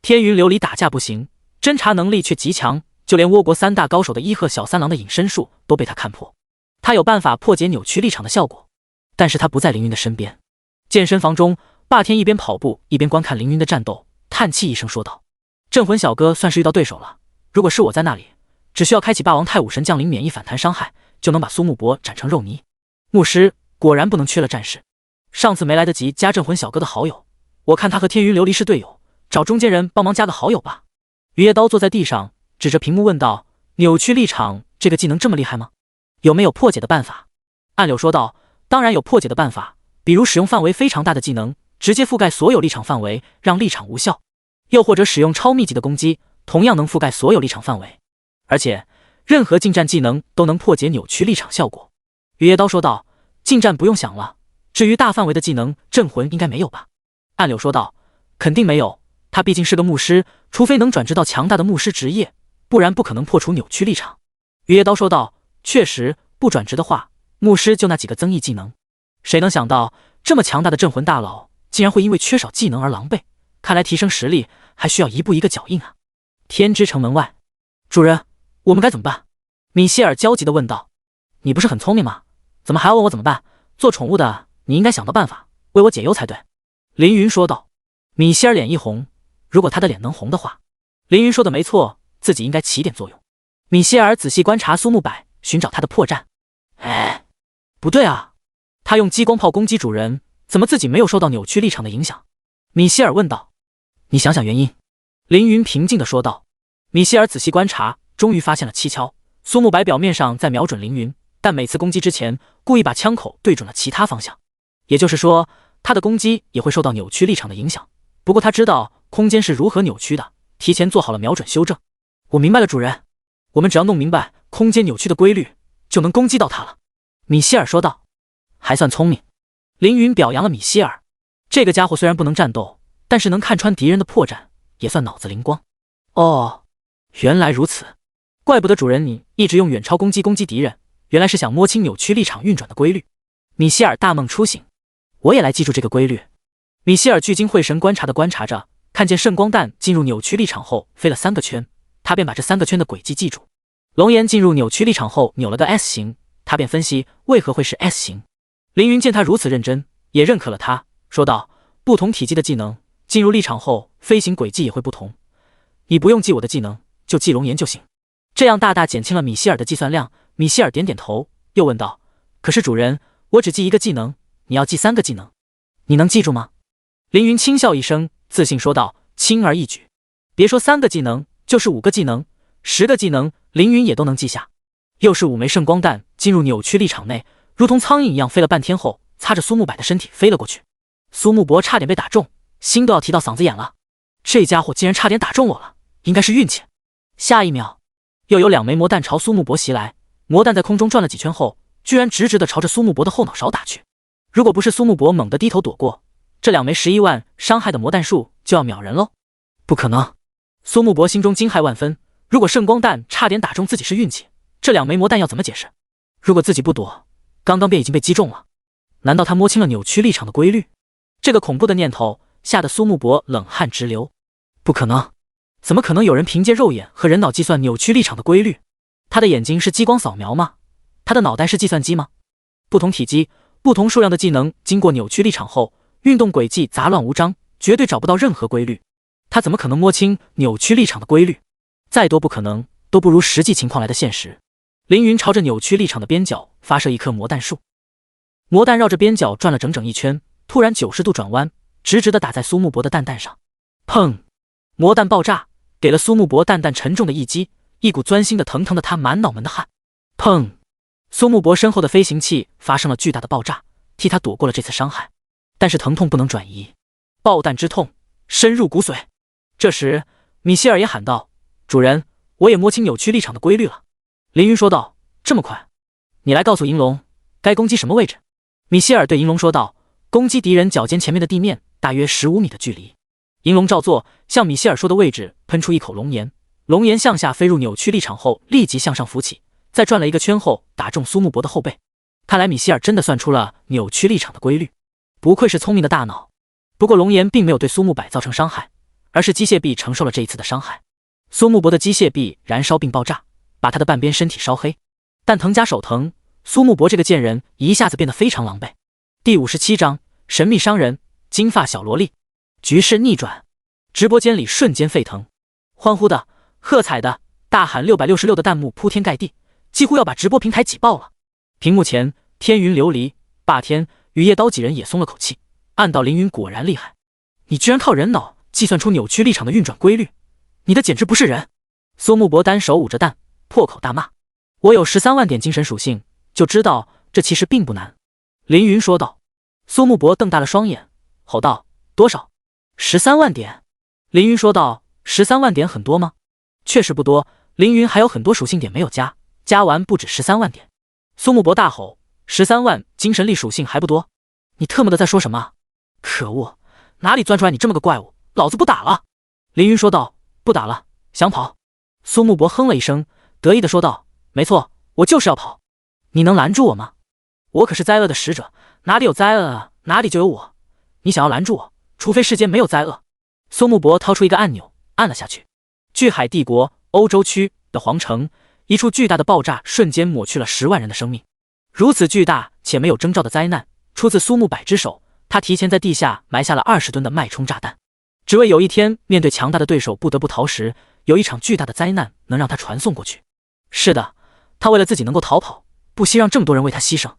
天云琉璃打架不行，侦查能力却极强，就连倭国3大高手的伊贺小三郎的隐身术都被他看破。他有办法破解扭曲力场的效果，但是他不在凌云的身边。健身房中，霸天一边跑步一边观看凌云的战斗，叹气一声说道：“镇魂小哥算是遇到对手了，如果是我在那里，只需要开启霸王太武神降临免疫反弹伤害，就能把苏木柏斩成肉泥。”牧师果然不能缺了战士，上次没来得及加镇魂小哥的好友，我看他和天云琉璃是队友，找中间人帮忙加个好友吧。雨夜刀坐在地上，指着屏幕问道：“扭曲力场这个技能这么厉害吗？有没有破解的办法？”暗柳说道：“当然有破解的办法，比如使用范围非常大的技能，直接覆盖所有力场范围，让力场无效；又或者使用超密集的攻击，同样能覆盖所有力场范围。而且，任何近战技能都能破解扭曲力场效果。”雨夜刀说道：“近战不用想了，至于大范围的技能，镇魂应该没有吧？”暗柳说道：“肯定没有，他毕竟是个牧师，除非能转职到强大的牧师职业，不然不可能破除扭曲力场。”雨夜刀说道：“确实，不转职的话，牧师就那几个增益技能。谁能想到，这么强大的镇魂大佬，竟然会因为缺少技能而狼狈？看来提升实力还需要一步一个脚印啊！”天之城门外，主人，我们该怎么办？米歇尔焦急地问道。“你不是很聪明吗？怎么还要问我怎么办？做宠物的，你应该想到办法，为我解忧才对。”凌云说道。米歇尔脸一红，如果他的脸能红的话，凌云说的没错，自己应该起点作用。米歇尔仔细观察苏木柏，寻找他的破绽。哎，不对啊，他用激光炮攻击主人，怎么自己没有受到扭曲力场的影响？米歇尔问道。你想想原因。凌云平静地说道。米歇尔仔细观察，终于发现了蹊跷。苏木柏表面上在瞄准凌云，但每次攻击之前，故意把枪口对准了其他方向。也就是说，他的攻击也会受到扭曲力场的影响。不过他知道空间是如何扭曲的，提前做好了瞄准修正。我明白了，主人，我们只要弄明白空间扭曲的规律，就能攻击到他了。米歇尔说道。还算聪明。凌云表扬了米歇尔。这个家伙虽然不能战斗，但是能看穿敌人的破绽，也算脑子灵光。哦，原来如此，怪不得主人你一直用远超攻击攻击敌人，原来是想摸清扭曲力场运转的规律。米歇尔大梦初醒，我也来记住这个规律。米歇尔聚精会神观察着，看见圣光弹进入扭曲力场后飞了3个圈，他便把这3个圈的轨迹记住。龙岩进入扭曲力场后扭了个 S 型，他便分析为何会是 S 型。凌云见他如此认真，也认可了他，说道：“不同体积的技能进入力场后，飞行轨迹也会不同。你不用记我的技能，就记龙岩就行。”这样大大减轻了米歇尔的计算量。米歇尔点点头，又问道：“可是主人，我只记1个技能，你要记3个技能，你能记住吗？”凌云轻笑一声，自信说道：“轻而易举，别说3个技能，就是5个技能、10个技能，凌云也都能记下。”又是5枚圣光弹进入扭曲力场内，如同苍蝇一样飞了半天后，擦着苏木柏的身体飞了过去。苏木柏差点被打中，心都要提到嗓子眼了。这家伙竟然差点打中我了，应该是运气。下一秒，又有2枚魔弹朝苏木柏袭来，魔弹在空中转了几圈后，居然直直地朝着苏木柏的后脑勺打去。如果不是苏木柏猛地低头躲过，这2枚11万伤害的魔弹术就要秒人喽！不可能！苏木柏心中惊骇万分。如果圣光弹差点打中自己是运气，这2枚魔弹要怎么解释？如果自己不躲，刚刚便已经被击中了。难道他摸清了扭曲力场的规律？这个恐怖的念头吓得苏木柏冷汗直流。不可能！怎么可能有人凭借肉眼和人脑计算扭曲力场的规律？他的眼睛是激光扫描吗？他的脑袋是计算机吗？不同体积、不同数量的技能经过扭曲力场后，运动轨迹杂乱无章，绝对找不到任何规律。他怎么可能摸清扭曲力场的规律？再多不可能，都不如实际情况来的现实。凌云朝着扭曲力场的边角发射一颗魔弹术，魔弹绕着边角转了整整一圈，突然90度转弯，直直地打在苏木博的蛋蛋上。砰！魔弹爆炸，给了苏木博蛋蛋沉重的一击，一股钻心的疼疼的他满脑门的汗。砰！苏木博身后的飞行器发生了巨大的爆炸，替他躲过了这次伤害，但是疼痛不能转移，爆弹之痛深入骨髓。这时米歇尔也喊道：“主人，我也摸清扭曲力场的规律了。”凌云说道：“这么快？你来告诉银龙，该攻击什么位置？”米歇尔对银龙说道：“攻击敌人脚尖前面的地面，大约15米的距离。”银龙照做，向米歇尔说的位置喷出一口龙炎，龙炎向下飞入扭曲力场后，立即向上浮起，在转了一个圈后打中苏木博的后背。看来米歇尔真的算出了扭曲力场的规律，不愧是聪明的大脑。不过龙炎并没有对苏木柏造成伤害，而是机械臂承受了这一次的伤害。苏木博的机械臂燃烧并爆炸，把他的半边身体烧黑，但疼加手疼，苏木博这个贱人一下子变得非常狼狈。第57章神秘商人，金发小萝莉。局势逆转，直播间里瞬间沸腾，欢呼的、喝彩的、大喊666的弹幕铺天盖地，几乎要把直播平台挤爆了。屏幕前，天云琉璃、霸天、雨夜刀几人也松了口气，暗道凌云果然厉害，你居然靠人脑计算出扭曲力场的运转规律，你的简直不是人。苏木博单手捂着蛋，破口大骂：“我有13万点精神属性，就知道这其实并不难。”凌云说道。苏木博瞪大了双眼，吼道：“多少？13万点？”凌云说道：“13万点很多吗？”确实不多，凌云还有很多属性点没有加，加完不止13万点。苏木博大吼：“13万精神力属性还不多？你特么的在说什么？可恶，哪里钻出来你这么个怪物，老子不打了！”凌云说道：“不打了，想跑？”苏木博哼了一声，得意的说道：“没错，我就是要跑，你能拦住我吗？我可是灾厄的使者，哪里有灾厄啊，哪里就有我。你想要拦住我，除非世间没有灾厄。”苏木博掏出一个按钮，按了下去。巨海帝国欧洲区的皇城，一处巨大的爆炸瞬间抹去了10万人的生命。如此巨大且没有征兆的灾难，出自苏木柏之手，他提前在地下埋下了20吨的脉冲炸弹，只为有一天面对强大的对手不得不逃时，有一场巨大的灾难能让他传送过去。是的，他为了自己能够逃跑，不惜让这么多人为他牺牲。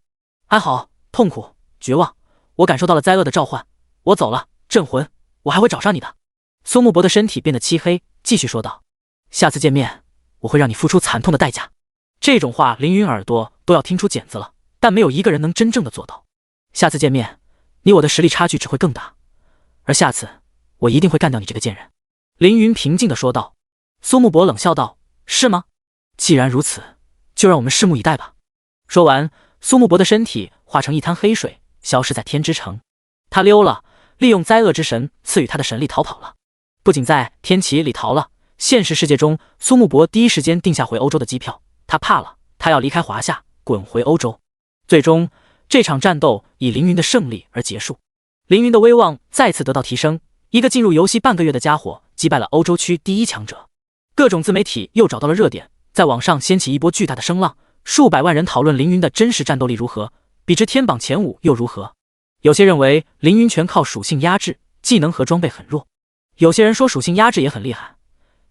哀嚎、痛苦、绝望，我感受到了灾厄的召唤，我走了，镇魂，我还会找上你的。苏木博的身体变得漆黑，继续说道：“下次见面，我会让你付出惨痛的代价。”这种话凌云耳朵都要听出茧子了，但没有一个人能真正的做到。下次见面，你我的实力差距只会更大，而下次我一定会干掉你这个贱人。”凌云平静的说道。苏木博冷笑道：“是吗？既然如此，就让我们拭目以待吧。”说完，苏木博的身体化成一滩黑水，消失在天之城。他溜了，利用灾厄之神赐予他的神力逃跑了。不仅在天启里逃了，现实世界中，苏木博第一时间订下回欧洲的机票。他怕了，他要离开华夏，滚回欧洲。最终，这场战斗以凌云的胜利而结束。凌云的威望再次得到提升，一个进入游戏半个月的家伙击败了欧洲区第1强者。各种自媒体又找到了热点，在网上掀起一波巨大的声浪，数百万人讨论凌云的真实战斗力如何，比之天榜前5又如何。有些认为凌云全靠属性压制，技能和装备很弱。有些人说属性压制也很厉害，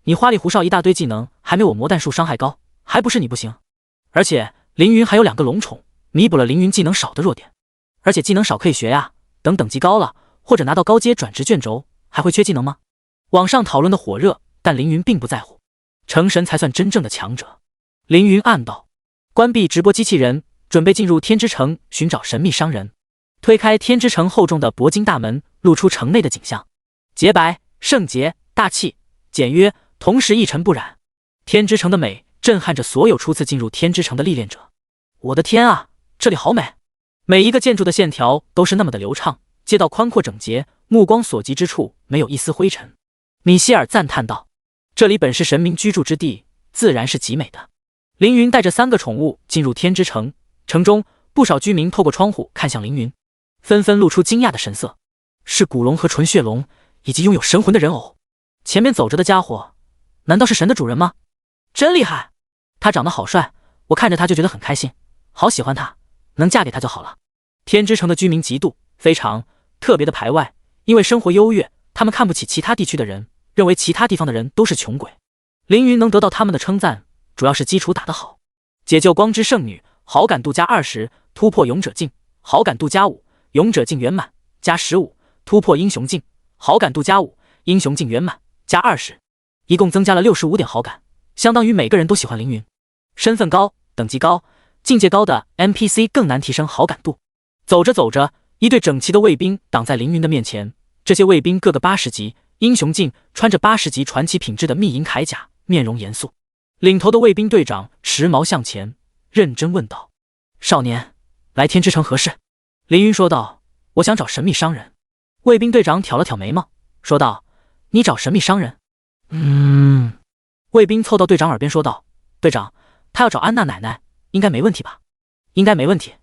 你花里胡哨一大堆技能，还没我魔弹术伤害高，还不是你不行。而且凌云还有2个龙宠，弥补了凌云技能少的弱点。而且技能少可以学呀，等等级高了，或者拿到高阶转职卷轴，还会缺技能吗？网上讨论的火热，但凌云并不在乎，成神才算真正的强者。凌云暗道，关闭直播机器人，准备进入天之城寻找神秘商人。推开天之城厚重的铂金大门，露出城内的景象，洁白、圣洁、大气、简约，同时一尘不染。天之城的美震撼着所有初次进入天之城的历练者。我的天啊，这里好美！每一个建筑的线条都是那么的流畅，街道宽阔整洁，目光所及之处没有一丝灰尘。米歇尔赞叹道：“这里本是神明居住之地，自然是极美的。”凌云带着3个宠物进入天之城，城中不少居民透过窗户看向凌云，纷纷露出惊讶的神色。是古龙和纯血龙，以及拥有神魂的人偶。前面走着的家伙，难道是神的主人吗？真厉害！他长得好帅，我看着他就觉得很开心，好喜欢他，能嫁给他就好了。天之城的居民极度非常特别的排外，因为生活优越，他们看不起其他地区的人，认为其他地方的人都是穷鬼。凌云能得到他们的称赞，主要是基础打得好。解救光之圣女，好感度加20，突破勇者境，好感度加5，勇者境圆满加15，突破英雄境，好感度加5，英雄境圆满加20，一共增加了65点好感，相当于每个人都喜欢凌云。身份高，等级高，境界高的 NPC 更难提升好感度。走着走着，一队整齐的卫兵挡在凌云的面前，这些卫兵个个80级，英雄境，穿着80级传奇品质的密银铠甲，面容严肃。领头的卫兵队长持矛向前，认真问道：“少年，来天之城何事？”凌云说道：“我想找神秘商人。”卫兵队长挑了挑眉毛，说道：“你找神秘商人？”卫兵凑到队长耳边说道：“队长，他要找安娜奶奶，应该没问题吧？”“应该没问题。”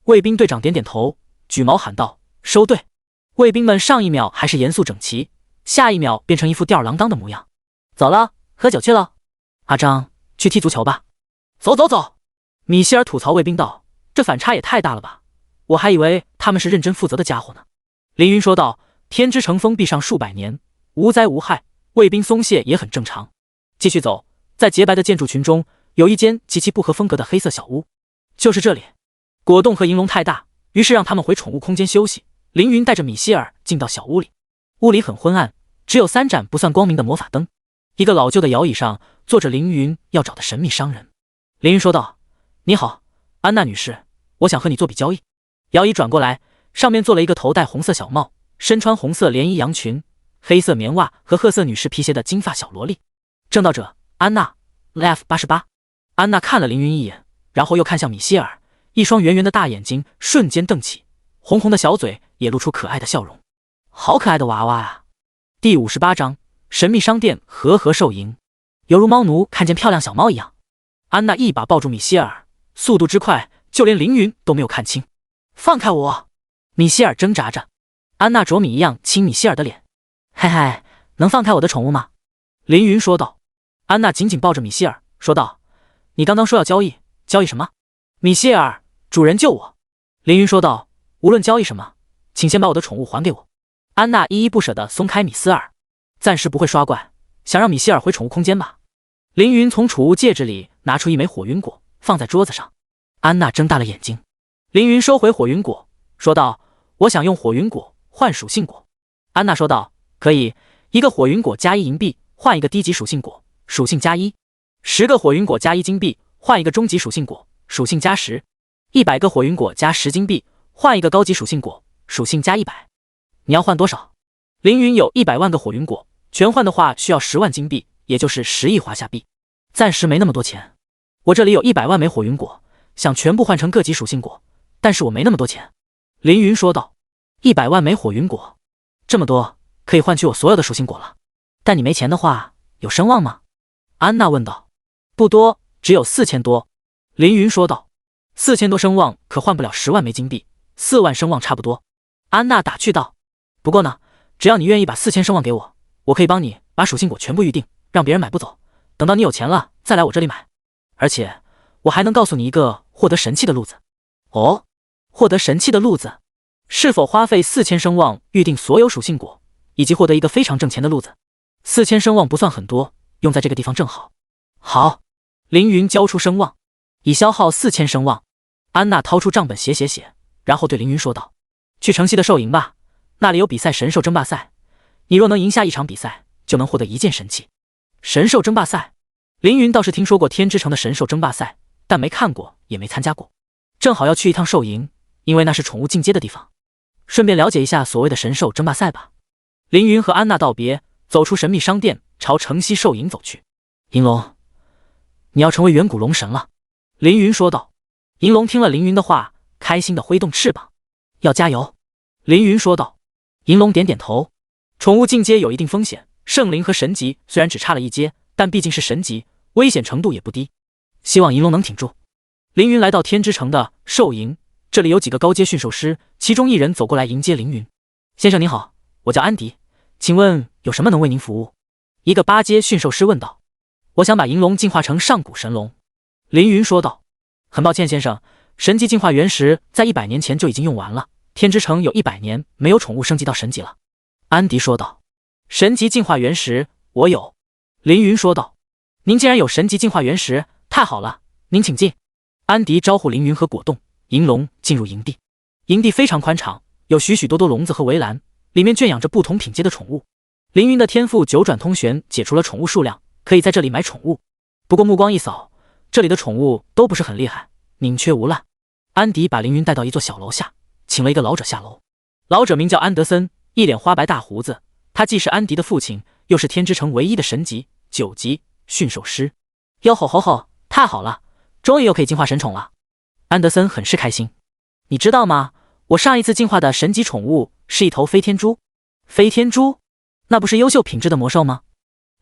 卫兵队长点点头，举矛喊道：“收队！”卫兵们上一秒还是严肃整齐，下一秒变成一副吊儿郎当的模样。走了，喝酒去了。阿张，去踢足球吧。走走走！米歇尔吐槽卫兵道：“这反差也太大了吧！我还以为他们是认真负责的家伙呢。”凌云说道：“天之城封闭上数百年，无灾无害，卫兵松懈也很正常。”继续走，在洁白的建筑群中，有一间极其不合风格的黑色小屋，就是这里。果冻和银龙太大，于是让他们回宠物空间休息。凌云带着米歇尔进到小屋里，屋里很昏暗，只有3盏不算光明的魔法灯。一个老旧的摇椅上坐着凌云要找的神秘商人。凌云说道：“你好，安娜女士，我想和你做笔交易。”摇椅转过来，上面坐了一个头戴红色小帽、身穿红色连衣羊裙、黑色棉袜和褐色女士皮鞋的金发小萝莉。正道者安娜 F88。安娜看了凌云一眼，然后又看向米歇尔，一双圆圆的大眼睛瞬间瞪起，红红的小嘴也露出可爱的笑容。好可爱的娃娃啊！第58章神秘商店和合受赢，犹如猫奴看见漂亮小猫一样。安娜一把抱住米歇尔，速度之快，就连凌云都没有看清。放开我！米歇尔挣扎着。安娜啄米一样亲米歇尔的脸。嘿嘿，能放开我的宠物吗？凌云说道。安娜紧紧抱着米歇尔，说道：“你刚刚说要交易，交易什么？”米歇尔，主人救我！凌云说道：“无论交易什么，请先把我的宠物还给我。”安娜依依不舍地松开米斯尔。暂时不会刷怪，想让米歇尔回宠物空间吧。凌云从储物戒指里拿出一枚火云果，放在桌子上。安娜睁大了眼睛。凌云收回火云果，说道：“我想用火云果换属性果。”安娜说道：“可以，一个火云果加1银币换一个低级属性果，属性加1；10个火云果加1金币换一个中级属性果，属性加10；100个火云果加10金币换一个高级属性果，属性加100。你要换多少？”凌云有100万个火云果，全换的话需要10万金币，也就是10亿华夏币。暂时没那么多钱。我这里有100万枚火云果，想全部换成各级属性果，但是我没那么多钱。凌云说道。100万枚火云果，这么多，可以换取我所有的属性果了。但你没钱的话，有声望吗？安娜问道。不多，只有4000多。凌云说道。4000多声望可换不了10万枚金币，4万声望差不多。安娜打趣道。不过呢，只要你愿意把4000声望给我，我可以帮你把属性果全部预定，让别人买不走，等到你有钱了再来我这里买。而且我还能告诉你一个获得神器的路子。哦，获得神器的路子？是否花费4000声望预定所有属性果，以及获得一个非常挣钱的路子？4000声望不算很多，用在这个地方正好。好，凌云交出声望，已消耗4000声望。安娜掏出账本写，然后对凌云说道：“去城西的兽营吧，那里有比赛神兽争霸赛，你若能赢下一场比赛，就能获得一件神器。”神兽争霸赛？凌云倒是听说过天之城的神兽争霸赛，但没看过也没参加过。正好要去一趟兽营，因为那是宠物进阶的地方，顺便了解一下所谓的神兽争霸赛吧。凌云和安娜道别，走出神秘商店，朝城西兽营走去。银龙，你要成为远古龙神了。凌云说道。银龙听了凌云的话，开心地挥动翅膀。要加油。凌云说道。银龙点点头。宠物进阶有一定风险，圣灵和神级虽然只差了一阶，但毕竟是神级，危险程度也不低。希望银龙能挺住。凌云来到天之城的兽营，这里有几个高阶驯兽师，其中一人走过来迎接凌云。先生您好，我叫安迪，请问有什么能为您服务？一个8阶驯兽师问道。我想把银龙进化成上古神龙。凌云说道。很抱歉先生，神级进化原石在100年前就已经用完了，天之城有100年没有宠物升级到神级了。安迪说道。神级进化原石我有。凌云说道。您竟然有神级进化原石，太好了，您请进。安迪招呼凌云和果冻、银龙进入营地。营地非常宽敞，有许许多多笼子和围栏，里面圈养着不同品阶的宠物。凌云的天赋九转通玄解除了宠物数量，可以在这里买宠物。不过目光一扫，这里的宠物都不是很厉害，宁缺毋滥。安迪把凌云带到一座小楼下，请了一个老者下楼。老者名叫安德森，一脸花白大胡子，他既是安迪的父亲，又是天之城唯一的神级9级驯兽师。哟吼吼吼，太好了，终于又可以进化神宠了。安德森很是开心。你知道吗？我上一次进化的神级宠物是一头飞天猪。飞天猪？那不是优秀品质的魔兽吗？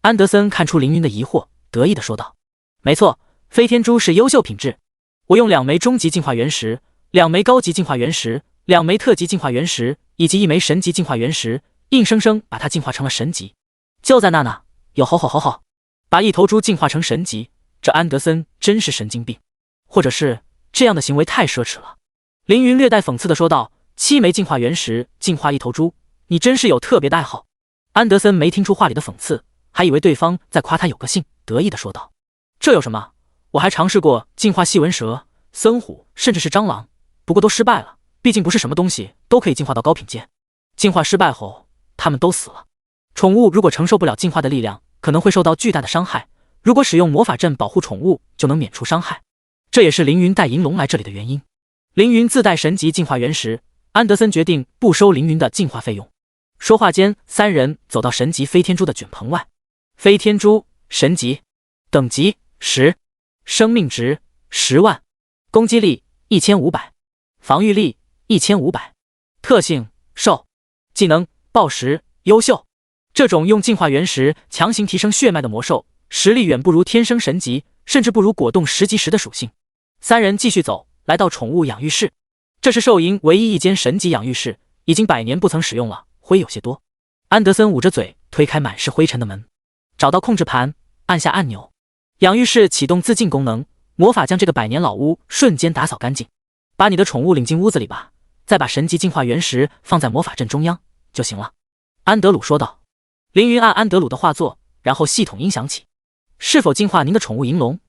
安德森看出凌云的疑惑，得意地说道。没错，飞天猪是优秀品质。我用2枚中级进化原石、2枚高级进化原石、2枚特级进化原石以及1枚神级进化原石，硬生生把它进化成了神级。就在那呢，有吼吼吼吼，把一头猪进化成神级，这安德森真是神经病，或者是这样的行为太奢侈了。凌云略带讽刺地说道：7枚进化原石进化一头猪，你真是有特别的爱好。安德森没听出话里的讽刺，还以为对方在夸他有个性，得意地说道：这有什么？我还尝试过进化细纹蛇、森虎，甚至是蟑螂，不过都失败了，毕竟不是什么东西都可以进化到高品阶。进化失败后，它们都死了。宠物如果承受不了进化的力量，可能会受到巨大的伤害，如果使用魔法阵保护宠物，就能免除伤害。这也是凌云带银龙来这里的原因。凌云自带神级进化原石，安德森决定不收凌云的进化费用。说话间，3人走到神级飞天猪的卷棚外。飞天猪神级，等级10，生命值10万，攻击力1500，防御力1500，特性兽，技能暴食优秀。这种用进化原石强行提升血脉的魔兽，实力远不如天生神级，甚至不如果冻10级时的属性。3人继续走，来到宠物养育室。这是兽营唯一一间神级养育室，已经100年不曾使用了，灰有些多。安德森捂着嘴推开满是灰尘的门，找到控制盘，按下按钮，养育室启动自净功能，魔法将这个100年老屋瞬间打扫干净。把你的宠物领进屋子里吧，再把神级进化原石放在魔法阵中央就行了。安德鲁说道。凌云按安德鲁的话做，然后系统音响起。是否进化您的宠物银龙？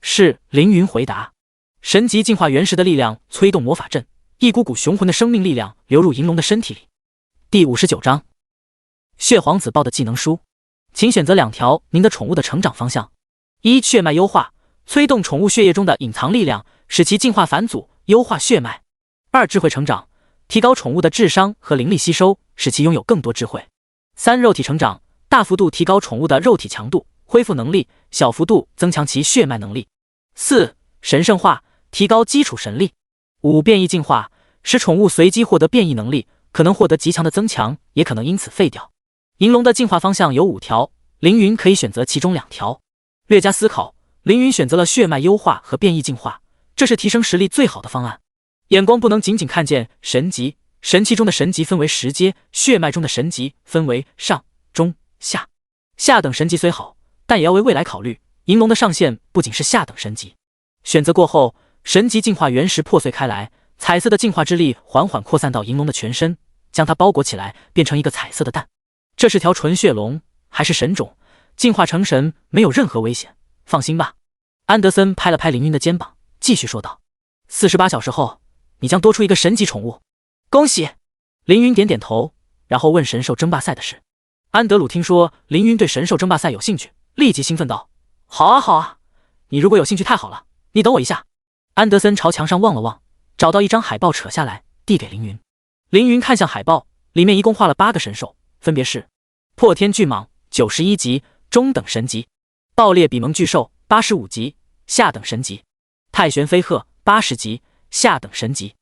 是，凌云回答。神级进化原石的力量催动魔法阵，一股股雄浑的生命力量流入银龙的身体里。第59章血皇子豹的技能书，请选择2条您的宠物的成长方向。1. 血脉优化，催动宠物血液中的隐藏力量，使其进化返祖，优化血脉。2. 智慧成长，提高宠物的智商和灵力吸收，使其拥有更多智慧。3. 肉体成长，大幅度提高宠物的肉体强度、恢复能力，小幅度增强其血脉能力。4. 神圣化，提高基础神力。5. 变异进化，使宠物随机获得变异能力，可能获得极强的增强，也可能因此废掉。银龙的进化方向有5条，凌云可以选择其中2条。略加思考，凌云选择了血脉优化和变异进化，这是提升实力最好的方案。眼光不能仅仅看见神级，神器中的神级分为10阶，血脉中的神级分为上、中、下。下等神级虽好，但也要为未来考虑。银龙的上限不仅是下等神级。选择过后，神级进化原石破碎开来，彩色的进化之力缓缓扩散到银龙的全身，将它包裹起来，变成一个彩色的蛋。这是条纯血龙，还是神种，进化成神没有任何危险，放心吧。安德森拍了拍凌云的肩膀，继续说道：48小时后，你将多出一个神级宠物。恭喜！凌云点点头，然后问神兽争霸赛的事。安德鲁听说凌云对神兽争霸赛有兴趣，立即兴奋道：好啊好啊，你如果有兴趣太好了，你等我一下。安德森朝墙上望了望，找到一张海报扯下来，递给凌云。凌云看向海报，里面一共画了8个神兽，分别是破天巨蟒91级，中等神级；爆裂比蒙巨兽85级，下等神级；太玄飞鹤80级，下等神级；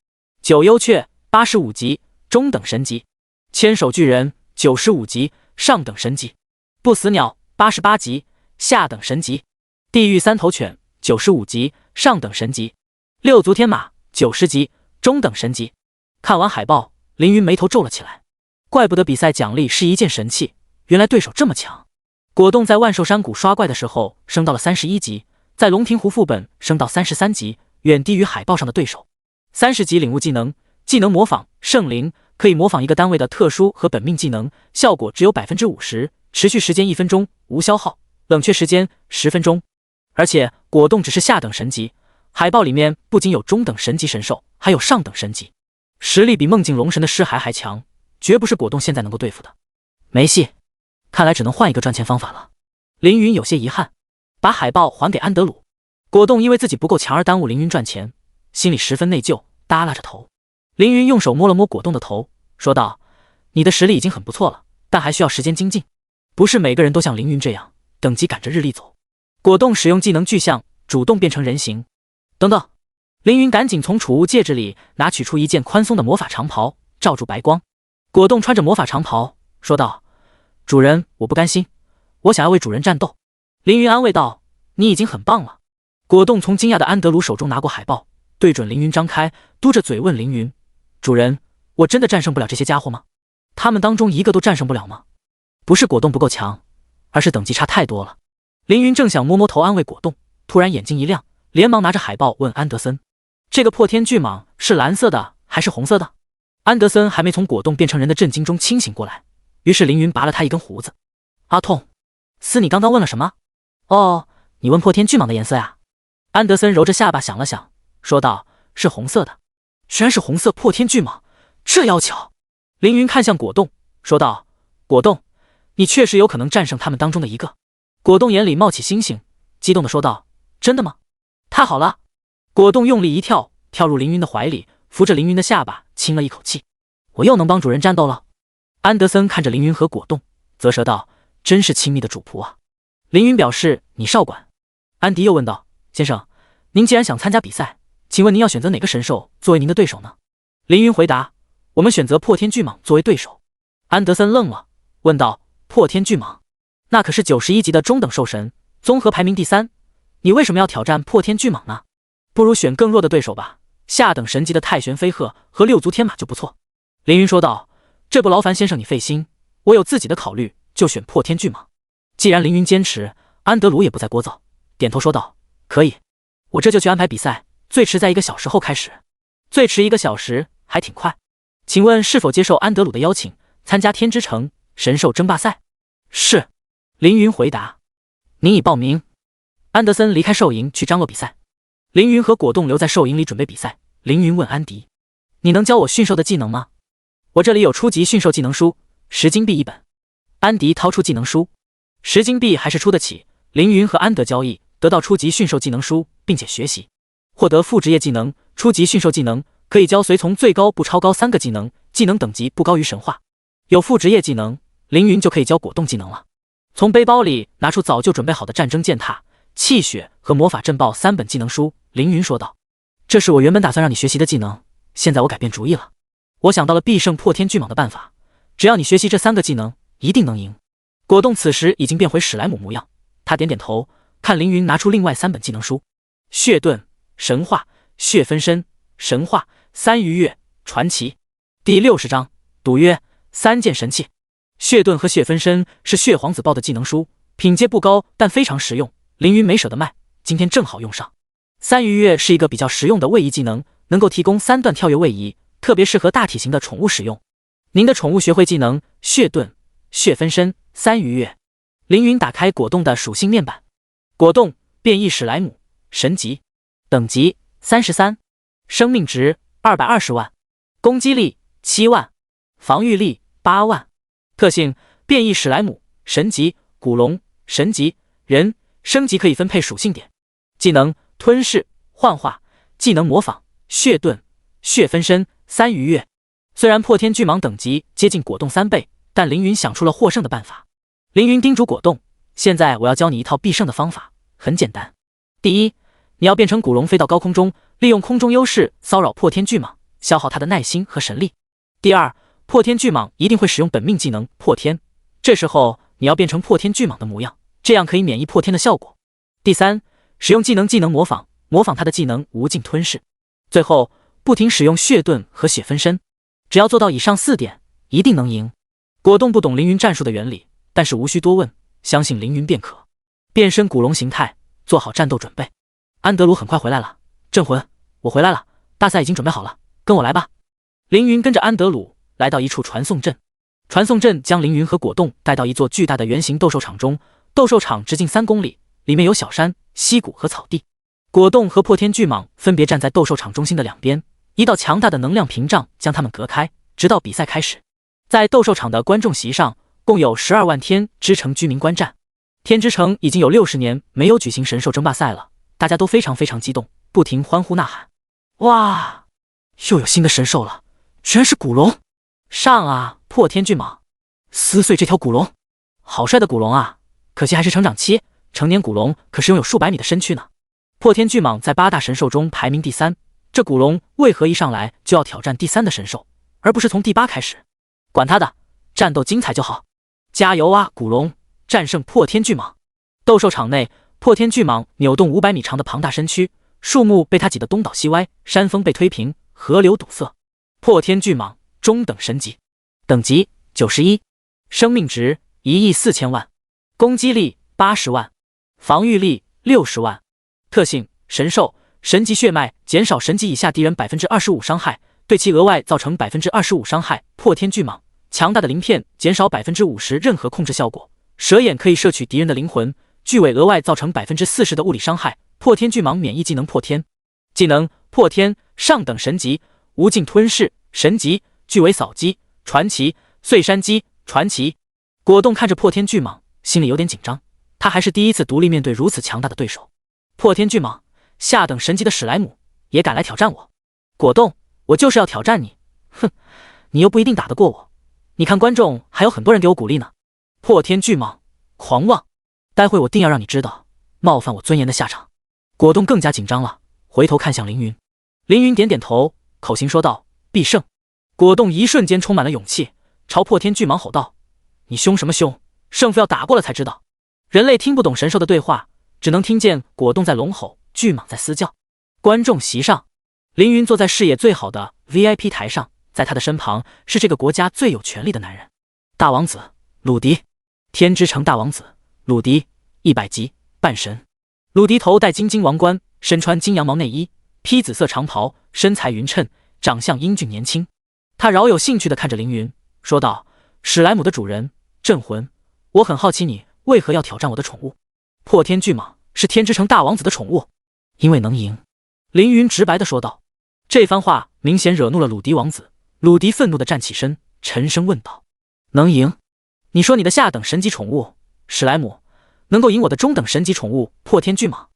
九幽雀85级，中等神级；千手巨人95级，上等神级；不死鸟88级，下等神级；地狱3头犬95级，上等神级；六足天马90级，中等神级。看完海报，凌云眉头皱了起来，怪不得比赛奖励是一件神器，原来对手这么强。果冻在万寿山谷刷怪的时候升到了31级，在龙庭湖副本升到33级，远低于海报上的对手。30级领悟技能，技能模仿圣灵，可以模仿一个单位的特殊和本命技能，效果只有 50%， 持续时间1分钟，无消耗，冷却时间10分钟。而且果冻只是下等神级，海报里面不仅有中等神级神兽，还有上等神级，实力比梦境龙神的尸骸还强，绝不是果冻现在能够对付的。没戏，看来只能换一个赚钱方法了。凌云有些遗憾，把海报还给安德鲁。果冻因为自己不够强而耽误凌云赚钱，心里十分内疚，耷拉着头。凌云用手摸了摸果冻的头，说道：“你的实力已经很不错了，但还需要时间精进。不是每个人都像凌云这样，等级赶着日历走。”果冻使用技能具象，主动变成人形。等等，凌云赶紧从储物戒指里拿取出一件宽松的魔法长袍，罩住白光。果冻穿着魔法长袍，说道：“主人，我不甘心，我想要为主人战斗。”凌云安慰道：“你已经很棒了。”果冻从惊讶的安德鲁手中拿过海报，对准凌云张开，嘟着嘴问凌云：“主人，我真的战胜不了这些家伙吗？他们当中一个都战胜不了吗？”不是果冻不够强，而是等级差太多了。凌云正想摸摸头安慰果冻，突然眼睛一亮，连忙拿着海报问安德森：“这个破天巨蟒是蓝色的还是红色的？”安德森还没从果冻变成人的震惊中清醒过来，于是凌云拔了他一根胡子：“阿痛，你刚刚问了什么？哦，你问破天巨蟒的颜色呀？”安德森揉着下巴想了想，说道：“是红色的。”居然是红色破天巨蟒，这要巧。凌云看向果冻，说道：“果冻，你确实有可能战胜他们当中的一个。”果冻眼里冒起星星，激动地说道：“真的吗？太好了！”果冻用力一跳，跳入凌云的怀里，扶着凌云的下巴，亲了一口气：“我又能帮主人战斗了。”安德森看着凌云和果冻，啧舌道：“真是亲密的主仆啊。”凌云表示：“你少管。”安迪又问道：“先生，您既然想参加比赛，请问您要选择哪个神兽作为您的对手呢？”凌云回答：“我们选择破天巨蟒作为对手。”安德森愣了，问道：“破天巨蟒？那可是91级的中等兽神，综合排名第3，你为什么要挑战破天巨蟒呢？不如选更弱的对手吧，下等神级的太玄飞鹤和六足天马就不错。”凌云说道：“这不劳烦先生你费心，我有自己的考虑，就选破天巨蟒。”既然凌云坚持，安德鲁也不再聒噪，点头说道：“可以，我这就去安排比赛，最迟在1个小时后开始。”最迟1个小时还挺快，请问是否接受安德鲁的邀请，参加天之城神兽争霸赛？是，凌云回答。您已报名。安德森离开兽营去张罗比赛，凌云和果冻留在兽营里准备比赛。凌云问安迪：“你能教我驯兽的技能吗？”“我这里有初级驯兽技能书，10金币1本。”安迪掏出技能书，10金币还是出得起。凌云和安德交易，得到初级驯兽技能书，并且学习，获得副职业技能。初级驯兽技能可以教随从最高不超高3个技能，技能等级不高于神话。有副职业技能，凌云就可以教果冻技能了。从背包里拿出早就准备好的战争践踏、气血和魔法震爆3本技能书，凌云说道：“这是我原本打算让你学习的技能，现在我改变主意了。我想到了必胜破天巨蟒的办法，只要你学习这3个技能，一定能赢。”果冻此时已经变回史莱姆模样，他点点头，看凌云拿出另外3本技能书：血遁、神话、血分身、神话、3余月、传奇。第60章赌约3件神器。血遁和血分身是血皇子报的技能书，品阶不高，但非常实用。凌云没舍得卖，今天正好用上。3余月是一个比较实用的位移技能，能够提供3段跳跃位移，特别适合大体型的宠物使用。您的宠物学会技能血遁、血分身、3余月。凌云打开果冻的属性面板，果冻变异史莱姆，神级，等级33，生命值220万，攻击力7万，防御力8万。特性变异史莱姆，神级，古龙，神级，人，升级可以分配属性点。技能吞噬、幻化，技能模仿、血遁、血分身、3余月。虽然破天巨蟒等级接近果冻3倍，但凌云想出了获胜的办法。凌云叮嘱果冻：“现在我要教你一套必胜的方法，很简单。第一，你要变成古龙飞到高空中，利用空中优势骚扰破天巨蟒，消耗他的耐心和神力。第二，破天巨蟒一定会使用本命技能破天，这时候你要变成破天巨蟒的模样，这样可以免疫破天的效果。第三，使用技能模仿，模仿他的技能无尽吞噬。最后，不停使用血遁和血分身，只要做到以上4点，一定能赢。”果冻不懂凌云战术的原理，但是无需多问，相信凌云便可。变身古龙形态，做好战斗准备。安德鲁很快回来了，镇魂，我回来了，大赛已经准备好了，跟我来吧。凌云跟着安德鲁来到一处传送阵，传送阵将凌云和果冻带到一座巨大的圆形斗兽场中，斗兽场直径3公里，里面有小山、溪谷和草地。果冻和破天巨蟒分别站在斗兽场中心的两边，一道强大的能量屏障将他们隔开，直到比赛开始。在斗兽场的观众席上，共有12万天之城居民观战。天之城已经有60年没有举行神兽争霸赛了，大家都非常激动，不停欢呼呐喊。哇，又有新的神兽了，居然是古龙！上啊，破天巨蟒，撕碎这条古龙！好帅的古龙啊，可惜还是成长期，成年古龙可是拥有数百米的身躯呢。破天巨蟒在8大神兽中排名第3，这古龙为何一上来就要挑战第3的神兽，而不是从第8开始？管他的，战斗精彩就好！加油啊，古龙，战胜破天巨蟒！斗兽场内，破天巨蟒扭动500米长的庞大身躯，树木被他挤得东倒西歪，山峰被推平，河流堵塞。破天巨蟒中等神级，等级91，生命值1亿4000万，攻击力80万，防御力60万。特性：神兽，神级血脉减少神级以下敌人25%伤害，对其额外造成25%伤害。破天巨蟒，强大的鳞片减少50%任何控制效果，蛇眼可以摄取敌人的灵魂，巨尾额外造成40%的物理伤害。破天巨蟒免疫技能破天，技能破天上等神级，无尽吞噬神级，巨尾扫击传奇，碎山击传奇。果冻看着破天巨蟒，心里有点紧张，他还是第一次独立面对如此强大的对手。破天巨蟒，下等神级的史莱姆也敢来挑战我？果冻，我就是要挑战你！哼，你又不一定打得过我。你看观众还有很多人给我鼓励呢。破天巨蟒，狂妄！待会我定要让你知道冒犯我尊严的下场。果冻更加紧张了，回头看向凌云。凌云点点头，口型说道：必胜！果冻一瞬间充满了勇气，朝破天巨蟒吼道：你凶什么凶？胜负要打过了才知道。人类听不懂神兽的对话，只能听见果冻在龙吼，巨蟒在嘶叫。观众席上，凌云坐在视野最好的 VIP 台上，在他的身旁是这个国家最有权力的男人，大王子鲁迪，天之城大王子鲁迪，100级半神。鲁迪头戴金金王冠，身穿金羊毛内衣，披紫色长袍，身材匀称，长相英俊年轻。他饶有兴趣地看着凌云，说道：史莱姆的主人镇魂，我很好奇你为何要挑战我的宠物。破天巨蟒是天之城大王子的宠物，因为能赢。凌云直白地说道。这番话明显惹怒了鲁迪王子，鲁迪愤怒地站起身，沉声问道：能赢？你说你的下等神级宠物史莱姆能够赢我的中等神级宠物破天巨蟒？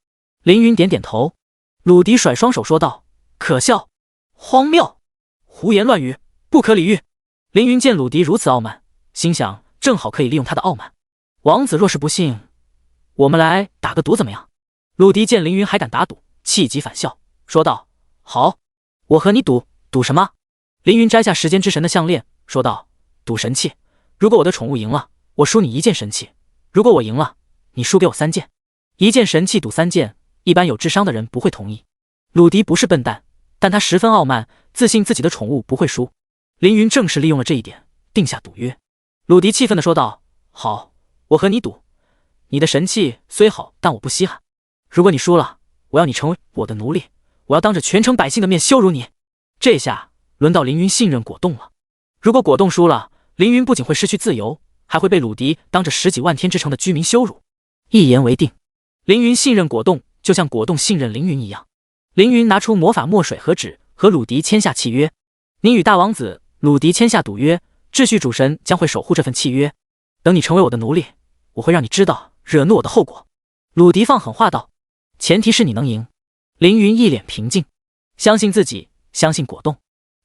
凌云点点头。鲁迪甩双手说道：可笑，荒谬，胡言乱语，不可理喻。凌云见鲁迪如此傲慢，心想正好可以利用他的傲慢。王子若是不信，我们来打个赌怎么样？鲁迪见凌云还敢打赌，气急反笑，说道：好，我和你赌。赌什么？凌云摘下时间之神的项链，说道：赌神器。如果我的宠物赢了，我输你1件神器；如果我赢了，你输给我3件。1件神器赌3件，一般有智商的人不会同意。鲁迪不是笨蛋，但他十分傲慢，自信自己的宠物不会输。凌云正是利用了这一点，定下赌约。鲁迪气愤地说道：好，我和你赌。你的神器虽好，但我不稀罕。如果你输了，我要你成为我的奴隶，我要当着全城百姓的面羞辱你。这下轮到凌云信任果冻了。如果果冻输了，凌云不仅会失去自由，还会被鲁迪当着10几万天之城的居民羞辱。一言为定。凌云信任果冻，就像果冻信任凌云一样。凌云拿出魔法墨水和纸，和鲁迪签下契约。你与大王子鲁迪签下赌约，秩序主神将会守护这份契约。等你成为我的奴隶，我会让你知道惹怒我的后果。鲁迪放狠话道：前提是你能赢。凌云一脸平静，相信自己，相信果冻。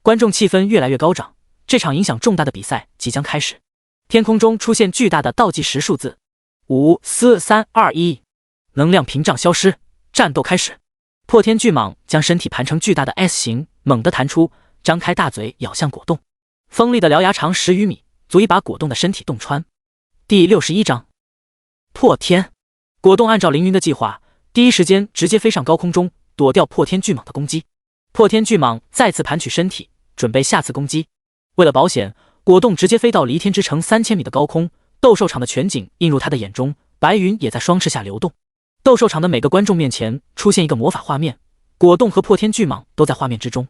观众气氛越来越高涨，这场影响重大的比赛即将开始。天空中出现巨大的倒计时数字，5、4、3、2、1，能量屏障消失，战斗开始。破天巨蟒将身体盘成巨大的 S 形，猛地弹出，张开大嘴咬向果冻。锋利的獠牙长10余米，足以把果冻的身体洞穿。第61章破天。果冻按照凌云的计划，第一时间直接飞上高空中，躲掉破天巨蟒的攻击。破天巨蟒再次盘曲身体，准备下次攻击。为了保险，果冻直接飞到离天之城3000米的高空，斗兽场的全景映入他的眼中，白云也在双翅下流动。斗兽场的每个观众面前出现一个魔法画面，果冻和破天巨蟒都在画面之中。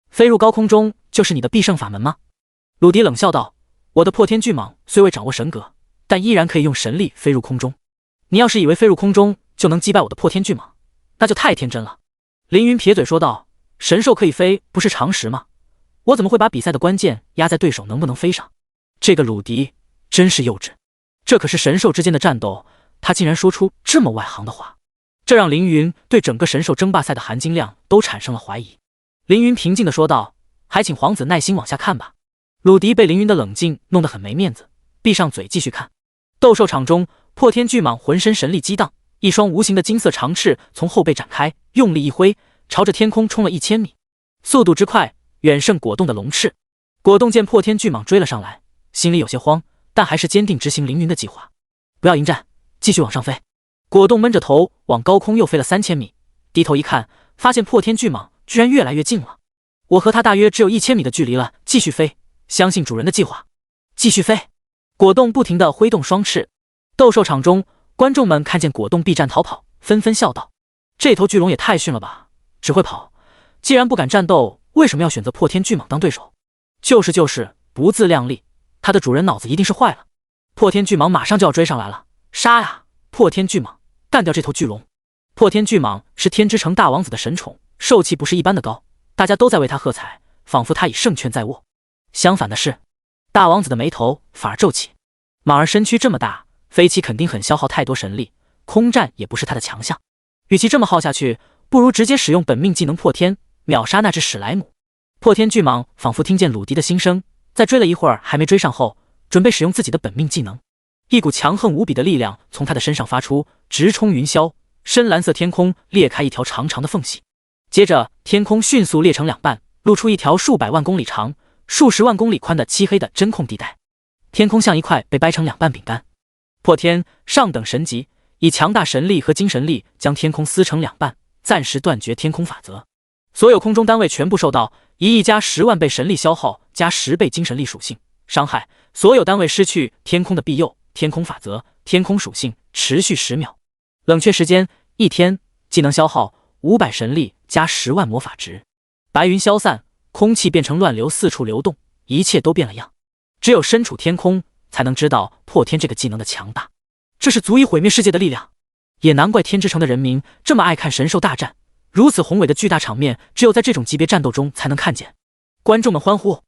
飞入高空中就是你的必胜法门吗？鲁迪冷笑道：“我的破天巨蟒虽未掌握神格，但依然可以用神力飞入空中。你要是以为飞入空中就能击败我的破天巨蟒，那就太天真了。”凌云撇嘴说道：“神兽可以飞，不是常识吗？我怎么会把比赛的关键压在对手能不能飞上？”这个鲁迪真是幼稚，这可是神兽之间的战斗，他竟然说出这么外行的话，这让凌云对整个神兽争霸赛的含金量都产生了怀疑。凌云平静地说道：“还请皇子耐心往下看吧。”鲁迪被凌云的冷静弄得很没面子，闭上嘴继续看。斗兽场中，破天巨蟒浑身神力激荡，一双无形的金色长翅从后背展开，用力一挥，朝着天空冲了1000米，速度之快远胜果冻的龙翅。果冻见破天巨蟒追了上来，心里有些慌，但还是坚定执行凌云的计划，不要迎战，继续往上飞。果冻闷着头往高空又飞了3000米，低头一看，发现破天巨蟒居然越来越近了。我和他大约只有1000米的距离了，继续飞，相信主人的计划，继续飞。果冻不停地挥动双翅。斗兽场中，观众们看见果冻避战逃跑，纷纷笑道：“这头巨龙也太逊了吧，只会跑，既然不敢战斗，为什么要选择破天巨蟒当对手？就是，不自量力，它的主人脑子一定是坏了。”破天巨蟒马上就要追上来了，杀呀！破天巨蟒，干掉这头巨龙！破天巨蟒是天之城大王子的神宠，兽气不是一般的高，大家都在为他喝彩，仿佛他已胜券在握。相反的是，大王子的眉头反而皱起。蟒儿身躯这么大，飞起肯定很消耗太多神力，空战也不是他的强项。与其这么耗下去，不如直接使用本命技能破天，秒杀那只史莱姆。破天巨蟒仿佛听见鲁迪的心声，在追了一会儿还没追上后，准备使用自己的本命技能。一股强横无比的力量从他的身上发出，直冲云霄，深蓝色天空裂开一条长长的缝隙。接着天空迅速裂成2半，露出一条数百万公里长、数十万公里宽的漆黑的真空地带。天空像一块被掰成2半饼干。破天上等神级，以强大神力和精神力将天空撕成2半，暂时断绝天空法则。所有空中单位全部受到1亿加10万倍神力消耗加10倍精神力属性伤害，所有单位失去天空的庇佑、天空法则、天空属性，持续10秒。冷却时间1天，技能消耗500神力加10万魔法值。白云消散，空气变成乱流，四处流动，一切都变了样。只有身处天空，才能知道破天这个技能的强大，这是足以毁灭世界的力量。也难怪天之城的人民这么爱看神兽大战，如此宏伟的巨大场面，只有在这种级别战斗中才能看见。观众们欢呼，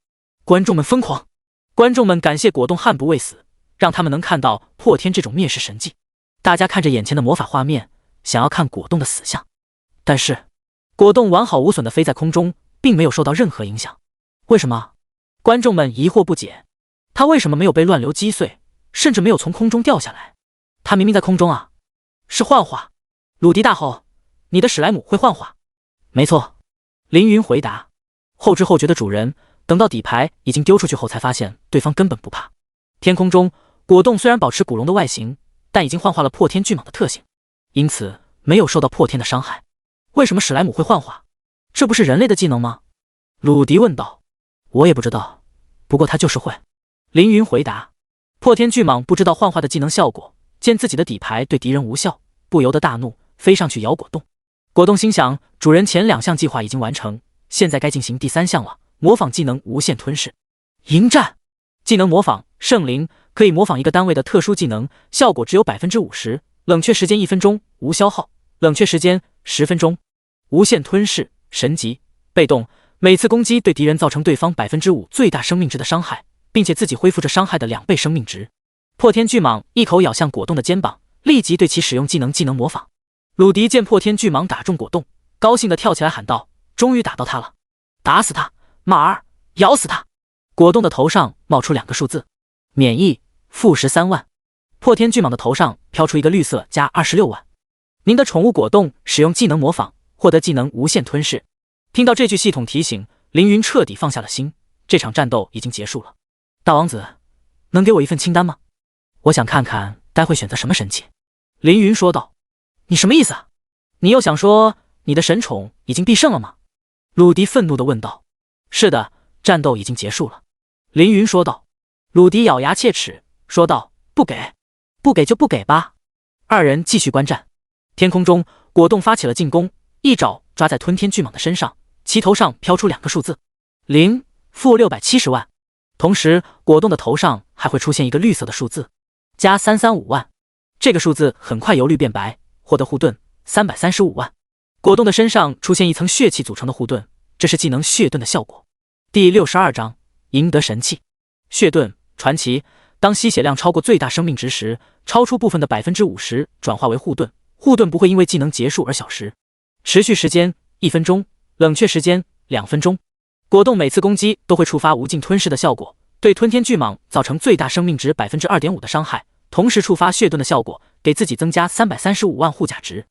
观众们疯狂，观众们感谢果冻悍不畏死，让他们能看到破天这种灭世神技。大家看着眼前的魔法画面，想要看果冻的死相，但是果冻完好无损地飞在空中，并没有受到任何影响。为什么？观众们疑惑不解，他为什么没有被乱流击碎，甚至没有从空中掉下来？他明明在空中啊！是幻化！鲁迪大吼：“你的史莱姆会幻化？”没错，凌云回答。后知后觉的主人，等到底牌已经丢出去后，才发现对方根本不怕。天空中，果冻虽然保持古龙的外形，但已经幻化了破天巨蟒的特性，因此没有受到破天的伤害。为什么史莱姆会幻化？这不是人类的技能吗？鲁迪问道。我也不知道，不过他就是会。凌云回答。破天巨蟒不知道幻化的技能效果，见自己的底牌对敌人无效，不由得大怒，飞上去咬果冻。果冻心想，主人前2项计划已经完成，现在该进行第3项了，模仿技能无限吞噬。迎战技能模仿圣灵，可以模仿一个单位的特殊技能，效果只有 50%， 冷却时间1分钟，无消耗，冷却时间10分钟。无限吞噬神级，被动，每次攻击对敌人造成对方 5% 最大生命值的伤害，并且自己恢复着伤害的2倍生命值。破天巨蟒一口咬向果冻的肩膀，立即对其使用技能模仿。鲁迪见破天巨蟒打中果冻，高兴地跳起来喊道：“终于打到他了！打死他！马儿，咬死他！”果冻的头上冒出2个数字：免疫-13万。破天巨蟒的头上飘出一个绿色加26万。您的宠物果冻使用技能模仿，获得技能无限吞噬。听到这句系统提醒，凌云彻底放下了心。这场战斗已经结束了。大王子，能给我一份清单吗？我想看看待会选择什么神器。凌云说道。你什么意思啊？你又想说你的神宠已经必胜了吗？鲁迪愤怒地问道。是的，战斗已经结束了。凌云说道。鲁迪咬牙切齿说道：不给，不给就不给吧。2人继续观战。天空中，果冻发起了进攻，一爪抓在吞天巨蟒的身上，其头上飘出2个数字：0、-670万。同时，果冻的头上还会出现一个绿色的数字，加335万。这个数字很快由绿变白，获得护盾335万。果冻的身上出现一层血气组成的护盾，这是技能血盾的效果。第62章赢得神器。血盾传奇，当吸血量超过最大生命值时，超出部分的 50% 转化为护盾，护盾不会因为技能结束而消失。持续时间1分钟，冷却时间2分钟。果冻每次攻击都会触发无尽吞噬的效果，对吞天巨蟒造成最大生命值 2.5% 的伤害，同时触发血盾的效果，给自己增加335万护甲值，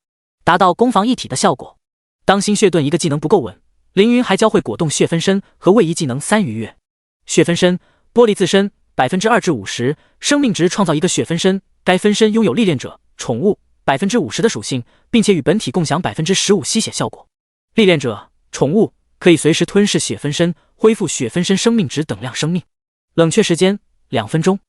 达到攻防一体的效果。当新血盾一个技能不够稳，凌云还教会果冻血分身和位移技能3愉悦。血分身，玻璃自身 2%至50%，生命值创造一个血分身，该分身拥有历练者、宠物 50% 的属性，并且与本体共享 15% 吸血效果。历练者、宠物可以随时吞噬血分身，恢复血分身生命值等量生命。冷却时间2分钟。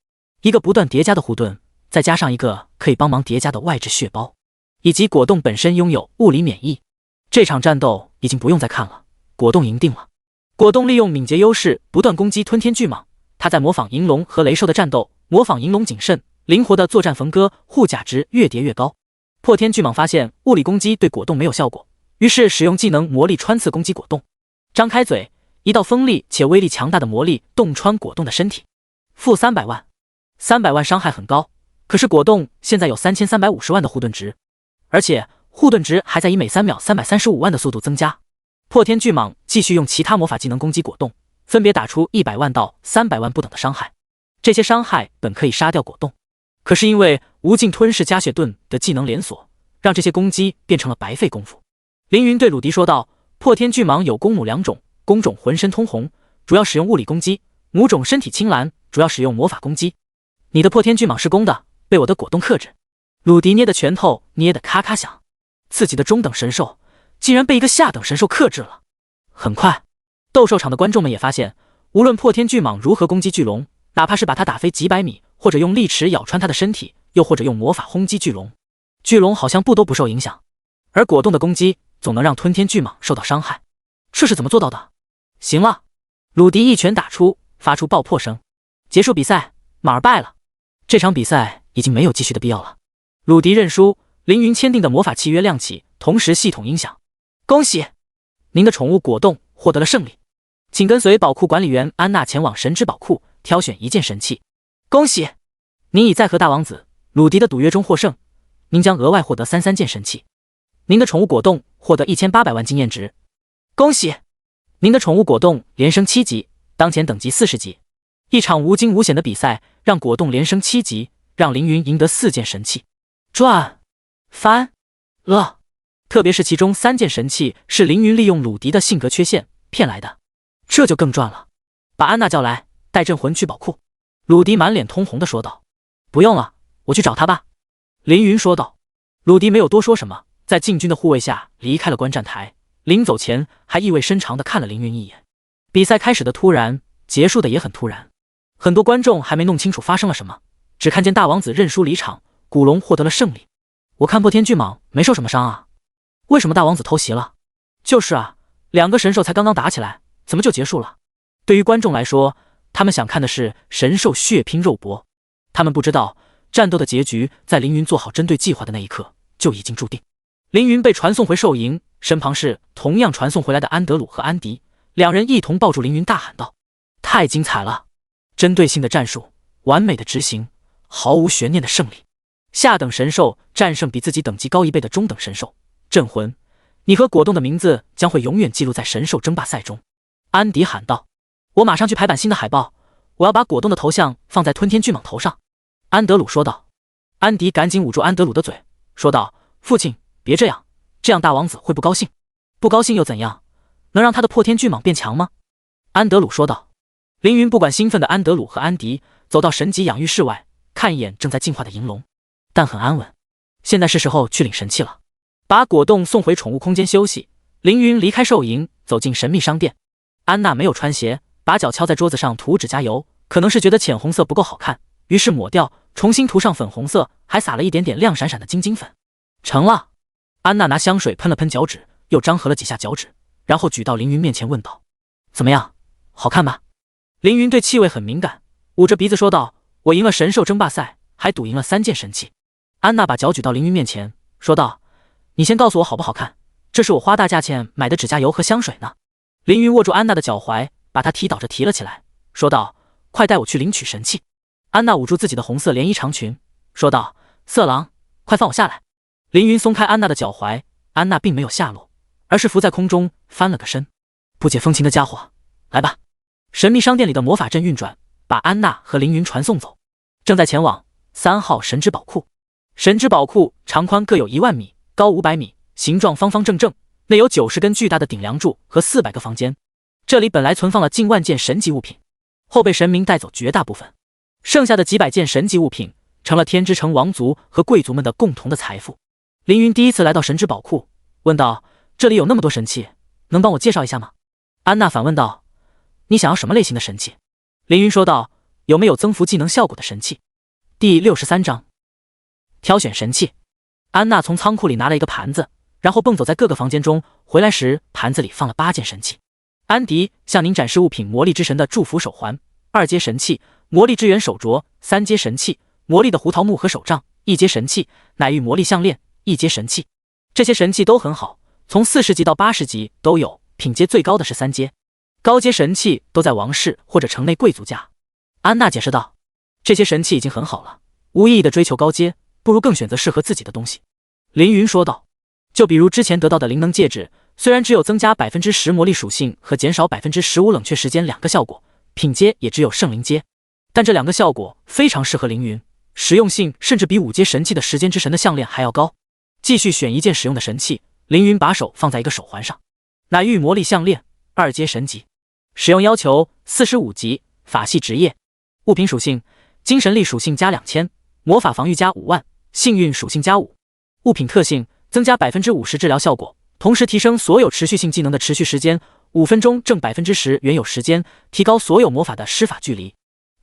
一个不断叠加的护盾，再加上一个可以帮忙叠加的外置血包，以及果冻本身拥有物理免疫，这场战斗已经不用再看了，果冻赢定了。果冻利用敏捷优势不断攻击吞天巨蟒，他在模仿银龙和雷兽的战斗，模仿银龙谨慎灵活的作战缝割，护甲值越叠越高。破天巨蟒发现物理攻击对果冻没有效果，于是使用技能魔力穿刺攻击果冻。张开嘴，一道锋利且威力强大的魔力洞穿果冻的身体。负300万，300万伤害很高，可是果冻现在有3350万的护盾值，而且护盾值还在以每3秒335万的速度增加。破天巨蟒继续用其他魔法技能攻击果冻，分别打出100万到300万不等的伤害。这些伤害本可以杀掉果冻，可是因为无尽吞噬加血盾的技能连锁，让这些攻击变成了白费功夫。凌云对鲁迪说道：破天巨蟒有公母2种，公种浑身通红，主要使用物理攻击，母种身体青蓝，主要使用魔法攻击。你的破天巨蟒是公的，被我的果冻克制。鲁迪捏的拳头捏得咔咔响，自己的中等神兽竟然被一个下等神兽克制了。很快，斗兽场的观众们也发现，无论破天巨蟒如何攻击巨龙，哪怕是把它打飞几百米，或者用利齿咬穿它的身体，又或者用魔法轰击巨龙，巨龙好像不都不受影响，而果冻的攻击总能让吞天巨蟒受到伤害。这是怎么做到的？行了，鲁迪一拳打出，发出爆破声。结束比赛，马儿败了。这场比赛已经没有继续的必要了。鲁迪认输，凌云签订的魔法契约亮起，同时系统音响：恭喜您的宠物果冻获得了胜利，请跟随宝库管理员安娜前往神之宝库，挑选1件神器。恭喜您已在和大王子鲁迪的赌约中获胜，您将额外获得33件神器。您的宠物果冻获得1800万经验值。恭喜您的宠物果冻连升7级，当前等级40级。一场无惊无险的比赛让果冻连升7级，让凌云赢得4件神器。赚翻了，特别是其中3件神器是凌云利用鲁迪的性格缺陷骗来的，这就更赚了。把安娜叫来，带镇魂去宝库。鲁迪满脸通红的说道。不用了，我去找他吧。凌云说道。鲁迪没有多说什么，在禁军的护卫下离开了观战台，临走前还意味深长的看了凌云一眼。比赛开始的突然，结束的也很突然，很多观众还没弄清楚发生了什么，只看见大王子认输离场，古龙获得了胜利。我看破天巨蟒没受什么伤啊，为什么大王子偷袭了？就是啊，2个神兽才刚刚打起来，怎么就结束了？对于观众来说，他们想看的是神兽血拼肉搏，他们不知道战斗的结局在凌云做好针对计划的那一刻就已经注定。凌云被传送回兽营，身旁是同样传送回来的安德鲁和安迪，2人一同抱住凌云，大喊道：太精彩了！针对性的战术，完美的执行，毫无悬念的胜利。下等神兽战胜比自己等级高1倍的中等神兽，镇魂，你和果冻的名字将会永远记录在神兽争霸赛中。安迪喊道。我马上去排版新的海报，我要把果冻的头像放在吞天巨蟒头上。安德鲁说道。安迪赶紧捂住安德鲁的嘴，说道：父亲，别这样，这样大王子会不高兴。不高兴又怎样？能让他的破天巨蟒变强吗？安德鲁说道。凌云不管兴奋的安德鲁和安迪，走到神级养育室外，看一眼正在进化的银龙，但很安稳。现在是时候去领神器了。把果冻送回宠物空间休息，凌云离开兽营，走进神秘商店。安娜没有穿鞋，把脚敲在桌子上涂指甲油，可能是觉得浅红色不够好看，于是抹掉，重新涂上粉红色，还撒了一点点亮闪闪的晶晶粉。成了。安娜拿香水喷了喷脚趾，又张合了几下脚趾，然后举到凌云面前问道：“怎么样，好看吧？”凌云对气味很敏感，捂着鼻子说道：“我赢了神兽争霸赛，还赌赢了3件神器。”安娜把脚举到凌云面前，说道：“你先告诉我好不好看？这是我花大价钱买的指甲油和香水呢。”凌云握住安娜的脚踝，把她踢倒着提了起来，说道：“快带我去领取神器。”安娜捂住自己的红色连衣长裙，说道：“色狼，快放我下来！”凌云松开安娜的脚踝，安娜并没有下落，而是浮在空中翻了个身。不解风情的家伙，来吧！神秘商店里的魔法阵运转，把安娜和凌云传送走，正在前往3号神之宝库。神之宝库长宽各有1万米，高500米，形状方方正正，内有90根巨大的顶梁柱和400个房间。这里本来存放了近万件神级物品，后被神明带走绝大部分，剩下的几百件神级物品成了天之城王族和贵族们的共同的财富。凌云第一次来到神之宝库，问道：“这里有那么多神器，能帮我介绍一下吗？”安娜反问道：“你想要什么类型的神器？”凌云说道：“有没有增幅技能效果的神器？”第63章挑选神器。安娜从仓库里拿了一个盘子，然后蹦走在各个房间中，回来时盘子里放了8件神器。安迪向您展示物品：魔力之神的祝福手环，2阶神器；魔力之源手镯，3阶神器；魔力的胡桃木和手杖，1阶神器；乃玉魔力项链，1阶神器。这些神器都很好，从40级到80级都有，品阶最高的是3阶。高阶神器都在王室或者城内贵族家。安娜解释道：“这些神器已经很好了，无意义的追求高阶，不如更选择适合自己的东西。”凌云说道：“就比如之前得到的灵能戒指，虽然只有增加 10% 魔力属性和减少 15% 冷却时间2个效果，品阶也只有圣灵阶，但这2个效果非常适合凌云，实用性甚至比5阶神器的时间之神的项链还要高。”继续选一件使用的神器，凌云把手放在一个手环上，乃玉魔力项链，2阶神级，使用要求45级，法系职业。物品属性：精神力属性加2000，魔法防御加5万，幸运属性加5。物品特性：增加 50% 治疗效果，同时提升所有持续性技能的持续时间，5分钟正 10% 原有时间，提高所有魔法的施法距离。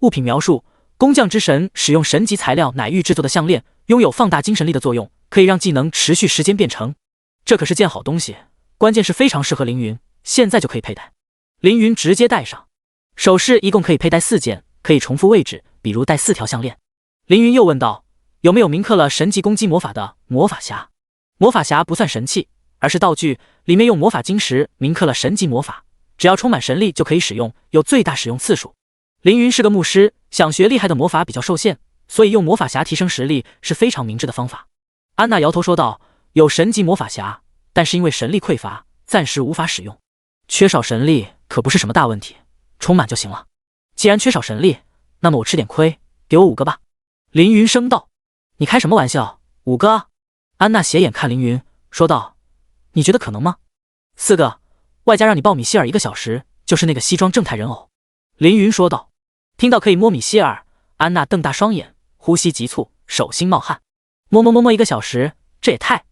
物品描述：工匠之神使用神级材料乃玉制作的项链，拥有放大精神力的作用，可以让技能持续时间变成。这可是件好东西，关键是非常适合凌云，现在就可以佩戴。凌云直接戴上。首饰一共可以佩戴4件，可以重复位置，比如戴4条项链。凌云又问道：“有没有铭刻了神级攻击魔法的魔法匣？”魔法匣不算神器，而是道具，里面用魔法晶石铭刻了神级魔法，只要充满神力就可以使用，有最大使用次数。凌云是个牧师，想学厉害的魔法比较受限，所以用魔法匣提升实力是非常明智的方法。安娜摇头说道：“有神级魔法匣，但是因为神力匮乏，暂时无法使用。缺少神力可不是什么大问题，充满就行了。既然缺少神力，那么我吃点亏，给我5个吧。”凌云声道：“你开什么玩笑，5个啊？”安娜斜眼看凌云，说道：“你觉得可能吗？4个，外加让你抱米歇尔1个小时，就是那个西装正太人偶。”凌云说道。听到可以摸米歇尔，安娜瞪大双眼，呼吸急促，手心冒汗。摸1个小时，这也太……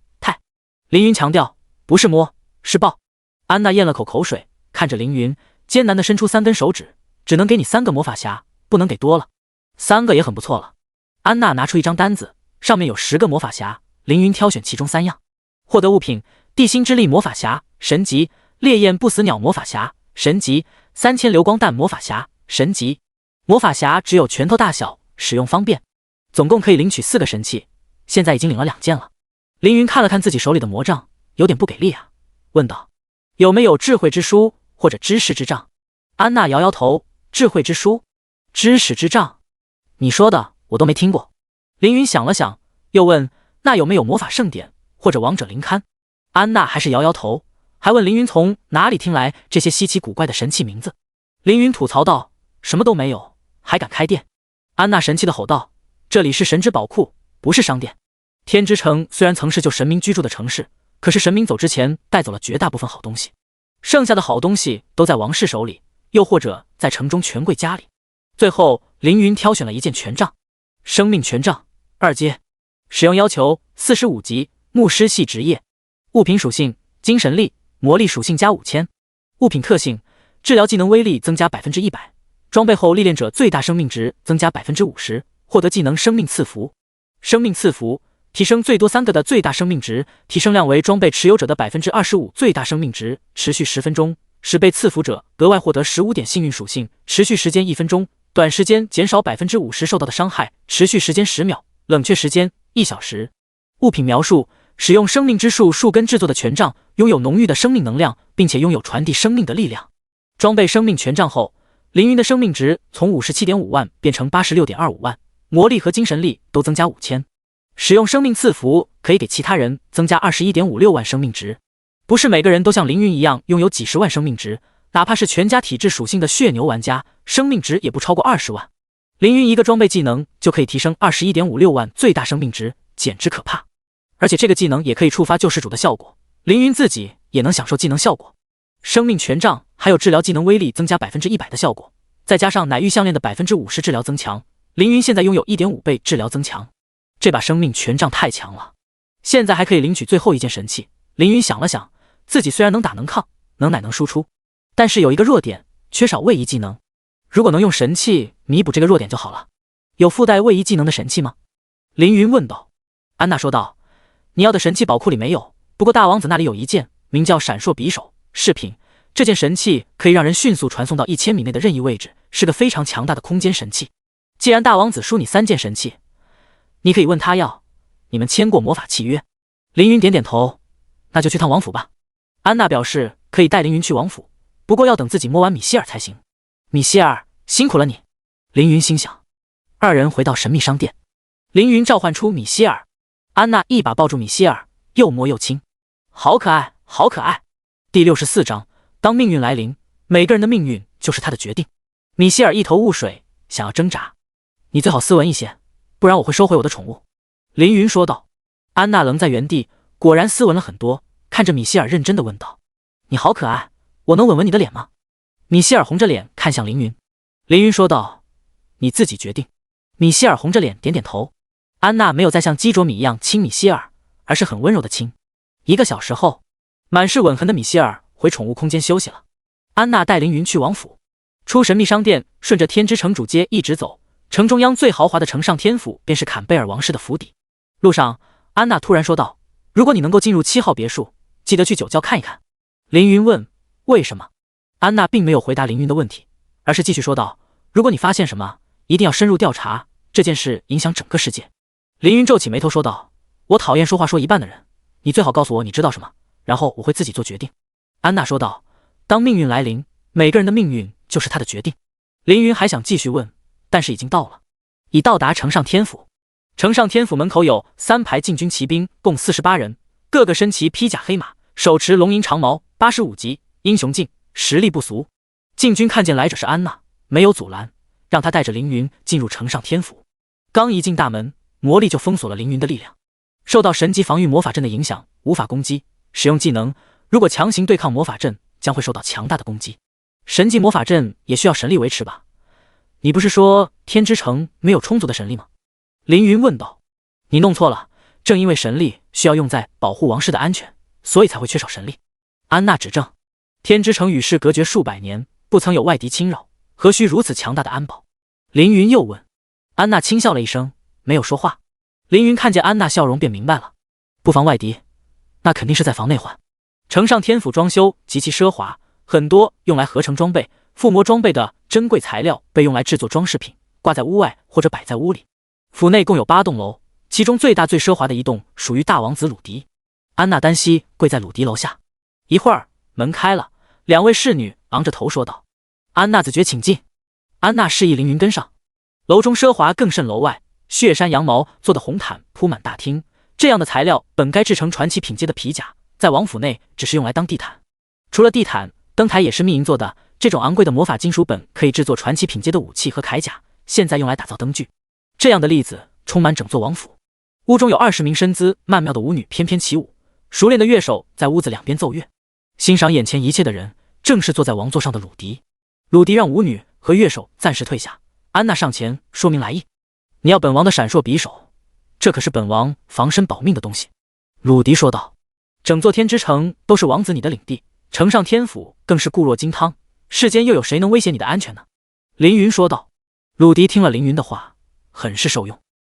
凌云强调：“不是摸，是抱。”安娜咽了口口水，看着凌云，艰难地伸出3根手指，只能给你3个魔法匣，不能给多了。3个也很不错了。安娜拿出一张单子，上面有10个魔法匣，凌云挑选其中3样。获得物品：地心之力魔法匣，神级；烈焰不死鸟魔法匣，神级；3000流光弹魔法匣，神级。魔法匣只有拳头大小，使用方便。总共可以领取4个神器，现在已经领了2件了。凌云看了看自己手里的魔杖，有点不给力啊，问道：“有没有智慧之书或者知识之杖？”安娜摇摇头：“智慧之书、知识之杖，你说的我都没听过。”凌云想了想，又问：“那有没有魔法盛典或者王者灵龛？”安娜还是摇摇头，还问凌云从哪里听来这些稀奇古怪的神器名字。凌云吐槽道：“什么都没有，还敢开店？”安娜神气地吼道：“这里是神之宝库，不是商店。天之城虽然曾是旧神明居住的城市，可是神明走之前带走了绝大部分好东西，剩下的好东西都在王室手里，又或者在城中权贵家里。最后凌云挑选了一件权杖，生命权杖，2阶，使用要求45级，牧师系职业。物品属性：精神力，魔力属性加5000。物品特性：治疗技能威力增加 100%， 装备后历练者最大生命值增加 50%， 获得技能生命赐福。生命赐福提升最多3个的最大生命值，提升量为装备持有者的 25% 最大生命值，持续10分钟，使被赐福者额外获得15点幸运属性，持续时间1分钟，短时间减少 50% 受到的伤害，持续时间10秒，冷却时间1小时。物品描述：使用生命之树树根制作的权杖，拥有浓郁的生命能量，并且拥有传递生命的力量。装备生命权杖后，凌云的生命值从 57.5 万变成 86.25 万，魔力和精神力都增加5000。使用生命赐福可以给其他人增加 21.56 万生命值。不是每个人都像凌云一样拥有几十万生命值，哪怕是全家体质属性的血牛玩家，生命值也不超过20万。凌云一个装备技能就可以提升 21.56 万最大生命值，简直可怕。而且这个技能也可以触发救世主的效果，凌云自己也能享受技能效果。生命权杖还有治疗技能威力增加 100% 的效果，再加上乃玉项链的 50% 治疗增强，凌云现在拥有 1.5 倍治疗增强。这把生命权杖太强了，现在还可以领取最后一件神器。凌云想了想，自己虽然能打能抗，能奶能输出，但是有一个弱点，缺少位移技能。如果能用神器弥补这个弱点就好了。有附带位移技能的神器吗？凌云问道。安娜说道，你要的神器宝库里没有，不过大王子那里有一件名叫闪烁匕首饰品，这件神器可以让人迅速传送到1000米内的任意位置，是个非常强大的空间神器。既然大王子输你3件神器，你可以问他要，你们签过魔法契约。凌云点点头，那就去趟王府吧。安娜表示可以带凌云去王府，不过要等自己摸完米歇尔才行。米歇尔，辛苦了你。凌云心想。二人回到神秘商店，凌云召唤出米歇尔，安娜一把抱住米歇尔，又摸又亲，好可爱，好可爱。第64章，当命运来临，每个人的命运就是他的决定。米歇尔一头雾水，想要挣扎。你最好斯文一些，不然我会收回我的宠物。凌云说道。安娜愣在原地，果然斯文了很多，看着米歇尔认真地问道，你好可爱，我能吻吻你的脸吗？米歇尔红着脸看向凌云。凌云说道，你自己决定。米歇尔红着脸点点头。安娜没有再像鸡啄米一样亲米歇尔，而是很温柔的亲。1个小时后，满是吻痕的米歇尔回宠物空间休息了。安娜带凌云去王府，出神秘商店，顺着天之城主街一直走，城中央最豪华的城上天府便是坎贝尔王室的府邸。路上，安娜突然说道，如果你能够进入7号别墅，记得去酒窖看一看。凌云问，为什么？安娜并没有回答凌云的问题，而是继续说道，如果你发现什么，一定要深入调查，这件事影响整个世界。凌云皱起眉头说道，我讨厌说话说一半的人，你最好告诉我你知道什么，然后我会自己做决定。安娜说道，当命运来临，每个人的命运就是他的决定。凌云还想继续问，但是已经到了，已到达城上天府。城上天府门口有3排禁军骑兵，共48人，个个身骑披甲黑马，手持龙吟长矛，85级英雄劲，实力不俗。禁军看见来者是安娜，没有阻拦，让他带着凌云进入城上天府。刚一进大门，魔力就封锁了凌云的力量，受到神级防御魔法阵的影响，无法攻击。使用技能，如果强行对抗魔法阵，将会受到强大的攻击。神级魔法阵也需要神力维持吧？你不是说天之城没有充足的神力吗？凌云问道。你弄错了，正因为神力需要用在保护王室的安全，所以才会缺少神力。安娜指正。天之城与世隔绝数百年，不曾有外敌侵扰，何须如此强大的安保？凌云又问。安娜轻笑了一声，没有说话。凌云看见安娜笑容便明白了，不防外敌，那肯定是在防内患。城上天府装修极其奢华，很多用来合成装备、附魔装备的珍贵材料被用来制作装饰品，挂在屋外或者摆在屋里。府内共有8栋楼，其中最大最奢华的一栋属于大王子鲁迪。安娜单膝跪在鲁迪楼下，一会儿门开了，2位侍女昂着头说道，安娜子爵请进。安娜示意凌云跟上。楼中奢华更甚楼外，血山羊毛做的红毯铺满大厅，这样的材料本该制成传奇品阶的皮甲，在王府内只是用来当地毯。除了地毯，灯台也是密银做的，这种昂贵的魔法金属本可以制作传奇品阶的武器和铠甲，现在用来打造灯具。这样的例子充满整座王府。屋中有20名身姿曼妙的舞女翩翩起舞，熟练的乐手在屋子两边奏乐。欣赏眼前一切的人正是坐在王座上的鲁迪。鲁迪让舞女和乐手暂时退下，安娜上前说明来意。你要本王的闪烁匕首，这可是本王防身保命的东西。鲁迪说道。整座天之城都是王子你的领地，城上天府更是固若金汤，世间又有谁能威胁你的安全呢？凌云说道。鲁迪听了凌云的话，很是受用。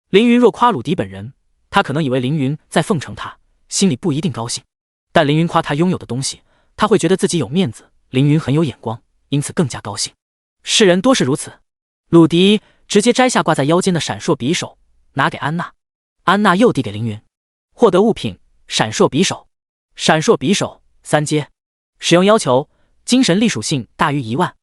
凌云若夸鲁迪本人，他可能以为凌云在奉承他，心里不一定高兴。但凌云夸他拥有的东西，他会觉得自己有面子，凌云很有眼光，因此更加高兴。世人多是如此。鲁迪直接摘下挂在腰间的闪烁匕首，拿给安娜。安娜又递给凌云。获得物品：闪烁匕首。闪烁匕首3阶，使用要求：精神力属性大于1万。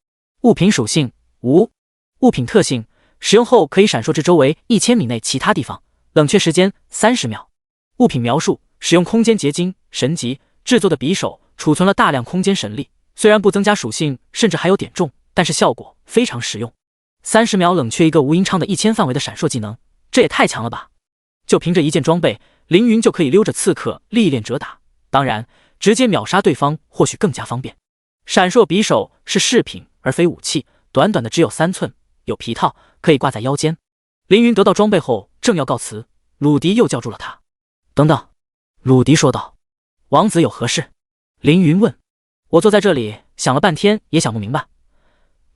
物品属性：无。物品特性：使用后可以闪烁至周围1000米内其他地方，冷却时间30秒。物品描述：使用空间结晶神级制作的匕首，储存了大量空间神力，虽然不增加属性，甚至还有点重，但是效果非常实用。30秒冷却一个无音畅的1000范围的闪烁技能，这也太强了吧！就凭着一件装备，凌云就可以溜着刺客历练者打，当然直接秒杀对方或许更加方便。闪烁匕首是饰品而非武器，短短的只有3寸，有皮套，可以挂在腰间。凌云得到装备后正要告辞，鲁迪又叫住了他。等等，鲁迪说道。王子有何事？凌云问。我坐在这里想了半天也想不明白，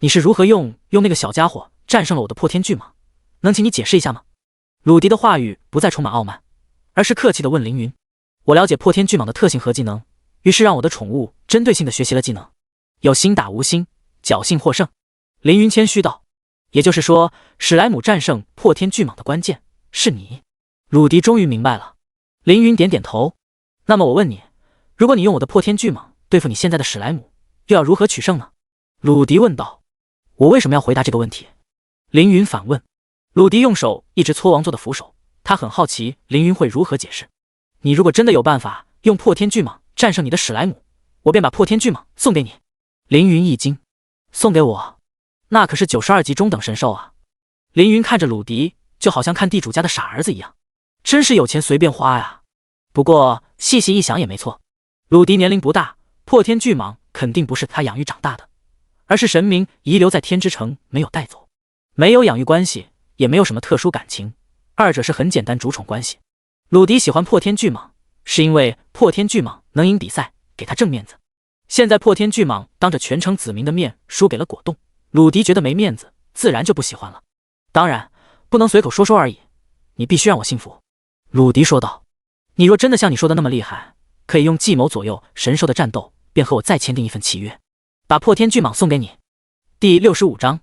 你是如何用那个小家伙战胜了我的破天巨蟒，能请你解释一下吗？鲁迪的话语不再充满傲慢，而是客气地问凌云。我了解破天巨蟒的特性和技能，于是让我的宠物针对性地学习了技能，有心打无心，侥幸获胜。凌云谦虚道。也就是说，史莱姆战胜破天巨蟒的关键是你。鲁迪终于明白了。凌云点点头。那么我问你，如果你用我的破天巨蟒对付你现在的史莱姆，又要如何取胜呢？鲁迪问道。我为什么要回答这个问题？凌云反问。鲁迪用手一直搓王座的扶手，他很好奇凌云会如何解释。你如果真的有办法用破天巨蟒战胜你的史莱姆，我便把破天巨蟒送给你。凌云一惊。送给我？那可是92级中等神兽啊！凌云看着鲁迪，就好像看地主家的傻儿子一样，真是有钱随便花呀。不过细细一想也没错，鲁迪年龄不大，破天巨蟒肯定不是他养育长大的，而是神明遗留在天之城没有带走，没有养育关系，也没有什么特殊感情，二者是很简单主宠关系。鲁迪喜欢破天巨蟒，是因为破天巨蟒能赢比赛，给他正面子。现在破天巨蟒当着全城子民的面输给了果冻，鲁迪觉得没面子，自然就不喜欢了。当然不能随口说说而已，你必须让我信服。鲁迪说道。你若真的像你说的那么厉害，可以用计谋左右神兽的战斗，便和我再签订一份契约，把破天巨蟒送给你。第65章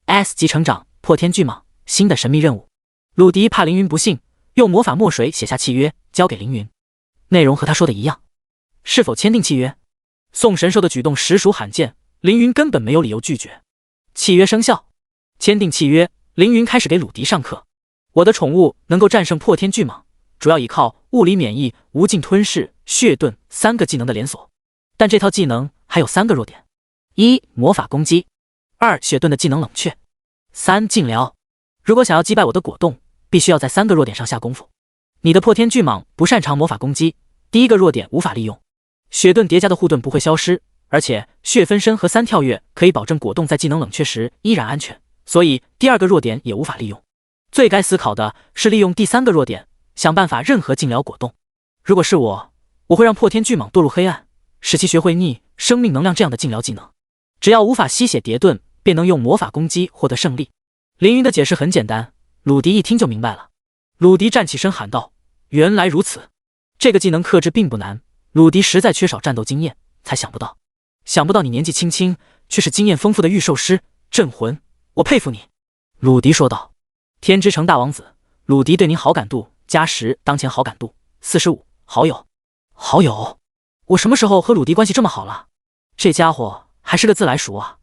S 级成长破天巨蟒新的神秘任务。鲁迪怕凌云不信，用魔法墨水写下契约交给凌云，内容和他说的一样。是否签订契约？送神兽的举动实属罕见，凌云根本没有理由拒绝。契约生效。签订契约，凌云开始给鲁迪上课。我的宠物能够战胜破天巨蟒，主要依靠物理免疫、无尽吞噬、血遁3个技能的连锁，但这套技能还有3个弱点：1. 魔法攻击；2. 血遁的技能冷却；3. 静疗。如果想要击败我的果冻，必须要在3个弱点上下功夫。你的破天巨蟒不擅长魔法攻击，第一个弱点无法利用。血遁叠加的护盾不会消失，而且血分身和3跳跃可以保证果冻在技能冷却时依然安全，所以第2个弱点也无法利用。最该思考的是利用第3个弱点，想办法任何静疗果冻。如果是我会让破天巨蟒堕入黑暗，使其学会逆生命能量这样的静疗技能。只要无法吸血叠遁，便能用魔法攻击获得胜利。凌云的解释很简单，鲁迪一听就明白了。鲁迪站起身喊道：原来如此，这个技能克制并不难，鲁迪实在缺少战斗经验，才想不到你年纪轻轻却是经验丰富的御兽师，镇魂，我佩服你。鲁迪说道。天之城大王子，鲁迪对您好感度加10，当前好感度45，好友。好友？我什么时候和鲁迪关系这么好了？这家伙还是个自来熟啊。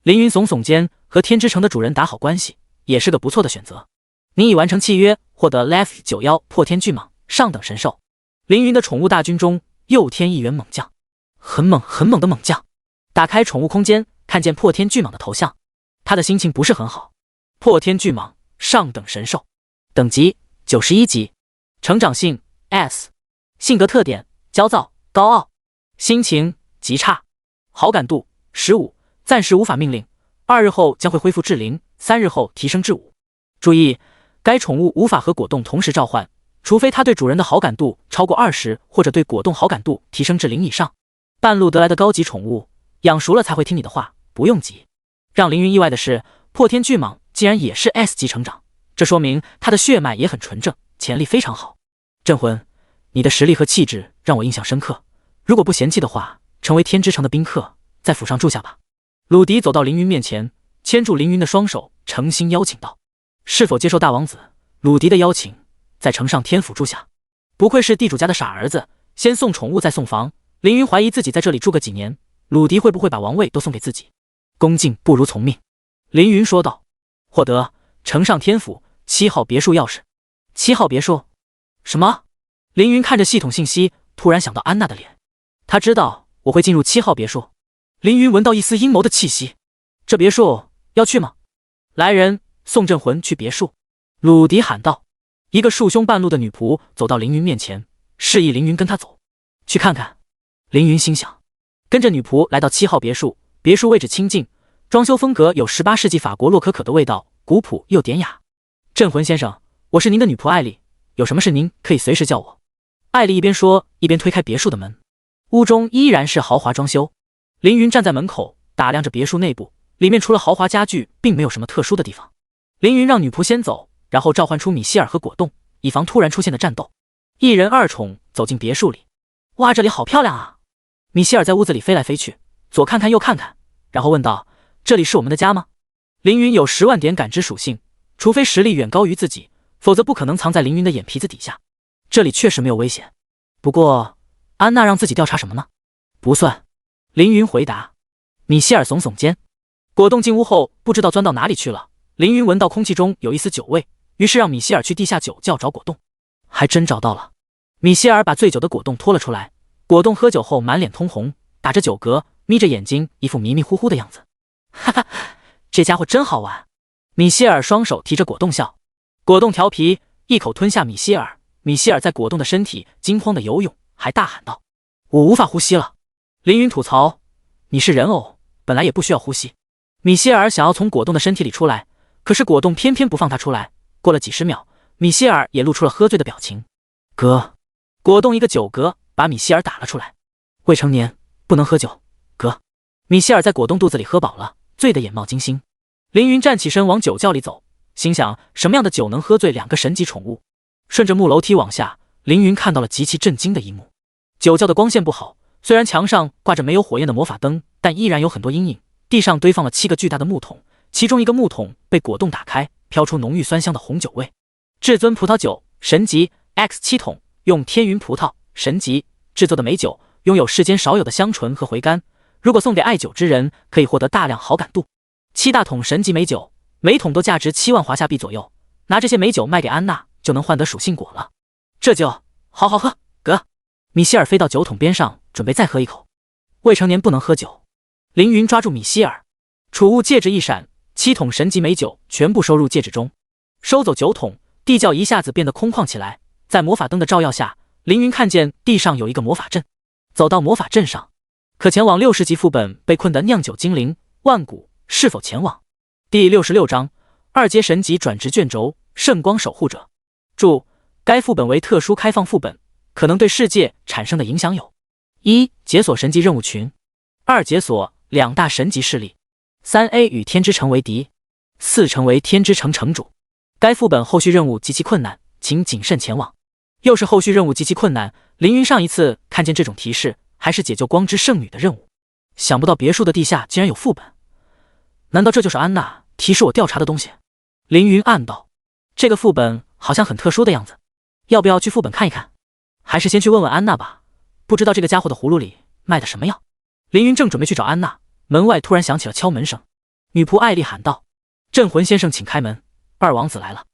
凌云耸耸肩，和天之城的主人打好关系也是个不错的选择。您已完成契约，获得 Level91破天巨蟒上等神兽。凌云的宠物大军中又添一员猛将，很猛的猛将。打开宠物空间，看见破天巨蟒的头像，他的心情不是很好。破天巨蟒上等神兽，等级91级，成长性 S， 性格特点焦躁、高傲，心情极差，好感度15，暂时无法命令，2日后将会恢复至0， 3日后提升至5。注意，该宠物无法和果冻同时召唤，除非它对主人的好感度超过20，或者对果冻好感度提升至0以上。半路得来的高级宠物，养熟了才会听你的话，不用急。让凌云意外的是，破天巨蟒竟然也是 S 级成长，这说明它的血脉也很纯正，潜力非常好。镇魂，你的实力和气质让我印象深刻，如果不嫌弃的话，成为天之城的宾客，在府上住下吧。鲁迪走到凌云面前，牵住凌云的双手，诚心邀请道：“是否接受大王子鲁迪的邀请，在城上天府住下？不愧是地主家的傻儿子，先送宠物再送房。”凌云怀疑自己在这里住个几年，鲁迪会不会把王位都送给自己？恭敬不如从命。凌云说道：“获得城上天府7号别墅钥匙。7号别墅？什么？”凌云看着系统信息，突然想到安娜的脸。他知道我会进入7号别墅。凌云闻到一丝阴谋的气息。这别墅要去吗？来人，送镇魂去别墅。鲁迪喊道。一个束胸半露的女仆走到凌云面前，示意凌云跟他走，去看看。凌云心想，跟着女仆来到7号别墅。别墅位置清静，装修风格有18世纪法国洛可可的味道，古朴又典雅。镇魂先生，我是您的女仆艾丽，有什么事您可以随时叫我。艾丽一边说一边推开别墅的门。屋中依然是豪华装修。凌云站在门口打量着别墅内部，里面除了豪华家具并没有什么特殊的地方。凌云让女仆先走，然后召唤出米歇尔和果冻，以防突然出现的战斗。一人二宠走进别墅里。哇，这里好漂亮啊！米歇尔在屋子里飞来飞去，左看看右看看，然后问道：“这里是我们的家吗？”凌云有10万点感知属性，除非实力远高于自己，否则不可能藏在凌云的眼皮子底下。这里确实没有危险，不过安娜让自己调查什么呢？不算。凌云回答。米歇尔耸耸肩。果冻进屋后不知道钻到哪里去了。凌云闻到空气中有一丝酒味，于是让米歇尔去地下酒窖找果冻。还真找到了。米歇尔把醉酒的果冻拖了出来。果冻喝酒后满脸通红，打着酒嗝，眯着眼睛，一副迷迷糊糊的样子。哈哈，这家伙真好玩。米歇尔双手提着果冻笑。果冻调皮，一口吞下米歇尔。米歇尔在果冻的身体惊慌的游泳，还大喊道：“我无法呼吸了。”凌云吐槽：“你是人偶，本来也不需要呼吸。”米歇尔想要从果冻的身体里出来，可是果冻偏偏不放他出来。过了几十秒，米歇尔也露出了喝醉的表情。哥，果冻一个酒嗝把米歇尔打了出来。未成年不能喝酒，哥。米歇尔在果冻肚子里喝饱了，醉得眼冒金星。凌云站起身往酒窖里走，心想什么样的酒能喝醉2个神级宠物？顺着木楼梯往下，凌云看到了极其震惊的一幕。酒窖的光线不好，虽然墙上挂着没有火焰的魔法灯，但依然有很多阴影。地上堆放了7个巨大的木桶，其中一个木桶被果冻打开，飘出浓郁酸香的红酒味。至尊葡萄酒神级 X7 桶，用天云葡萄神级制作的美酒，拥有世间少有的香醇和回甘，如果送给爱酒之人，可以获得大量好感度。7大桶神级美酒，每桶都价值7万华夏币左右，拿这些美酒卖给安娜，就能换得属性果了。这酒好好喝，哥。米歇尔飞到酒桶边上，准备再喝一口。未成年不能喝酒。凌云抓住米歇尔，储物戒指一闪，7桶神级美酒全部收入戒指中。收走酒桶，地窖一下子变得空旷起来。在魔法灯的照耀下，凌云看见地上有一个魔法阵。走到魔法阵上，可前往60级副本被困的酿酒精灵万古是否前往？第66章2阶神级转职卷轴圣光守护者。注：该副本为特殊开放副本，可能对世界产生的影响有：1. 解锁神级任务群；2. 解锁2大神级势力；3A 与天之城为敌；4成为天之城城主。该副本后续任务极其困难，请谨慎前往。又是后续任务极其困难，凌云上一次看见这种提示，还是解救光之圣女的任务。想不到别墅的地下竟然有副本，难道这就是安娜提示我调查的东西？凌云暗道，这个副本好像很特殊的样子，要不要去副本看一看？还是先去问问安娜吧，不知道这个家伙的葫芦里卖的什么药。凌云正准备去找安娜，门外突然响起了敲门声。女仆艾丽喊道：“镇魂先生，请开门，二王子来了。”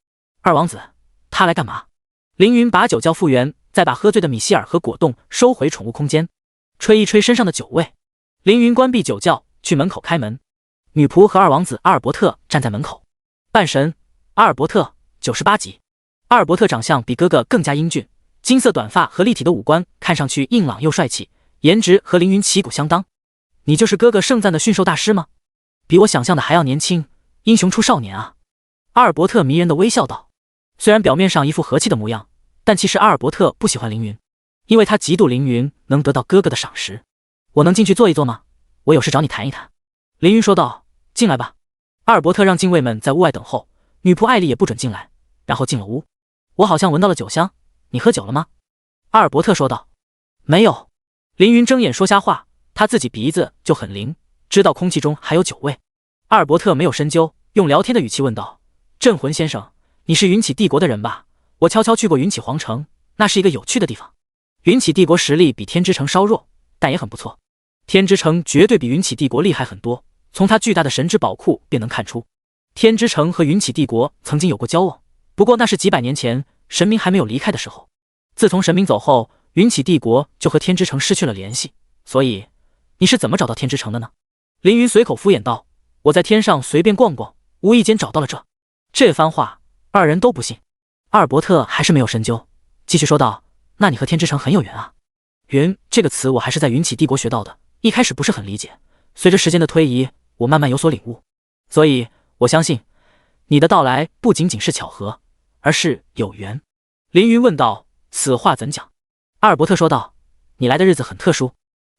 二王子？他来干嘛？凌云把酒窖复原，再把喝醉的米歇尔和果冻收回宠物空间，吹一吹身上的酒味。凌云关闭酒窖，去门口开门。女仆和二王子阿尔伯特站在门口。半神阿尔伯特98级。阿尔伯特长相比哥哥更加英俊，金色短发和立体的五官看上去硬朗又帅气，颜值和凌云旗鼓相当。你就是哥哥盛赞的驯兽大师吗？比我想象的还要年轻，英雄出少年啊！阿尔伯特迷人的微笑道。虽然表面上一副和气的模样，但其实阿尔伯特不喜欢凌云，因为他嫉妒凌云能得到哥哥的赏识。我能进去坐一坐吗？我有事找你谈一谈。凌云说道。进来吧。阿尔伯特让禁卫们在屋外等候，女仆艾丽也不准进来，然后进了屋。我好像闻到了酒香，你喝酒了吗？阿尔伯特说道。没有。凌云睁眼说瞎话，他自己鼻子就很灵，知道空气中还有酒味。阿尔伯特没有深究，用聊天的语气问道：镇魂先生，你是云起帝国的人吧？我悄悄去过云起皇城，那是一个有趣的地方。云起帝国实力比天之城稍弱，但也很不错。天之城绝对比云起帝国厉害很多，从它巨大的神之宝库便能看出。天之城和云起帝国曾经有过交往，不过那是几百年前神明还没有离开的时候。自从神明走后，云起帝国就和天之城失去了联系。所以你是怎么找到天之城的呢？凌云随口敷衍道：我在天上随便逛逛，无意间找到了这。这番话二人都不信。阿尔伯特还是没有深究，继续说道：那你和天之城很有缘啊。缘这个词我还是在云起帝国学到的，一开始不是很理解，随着时间的推移，我慢慢有所领悟。所以我相信你的到来不仅仅是巧合，而是有缘。凌云问道：此话怎讲？阿尔伯特说道：你来的日子很特殊。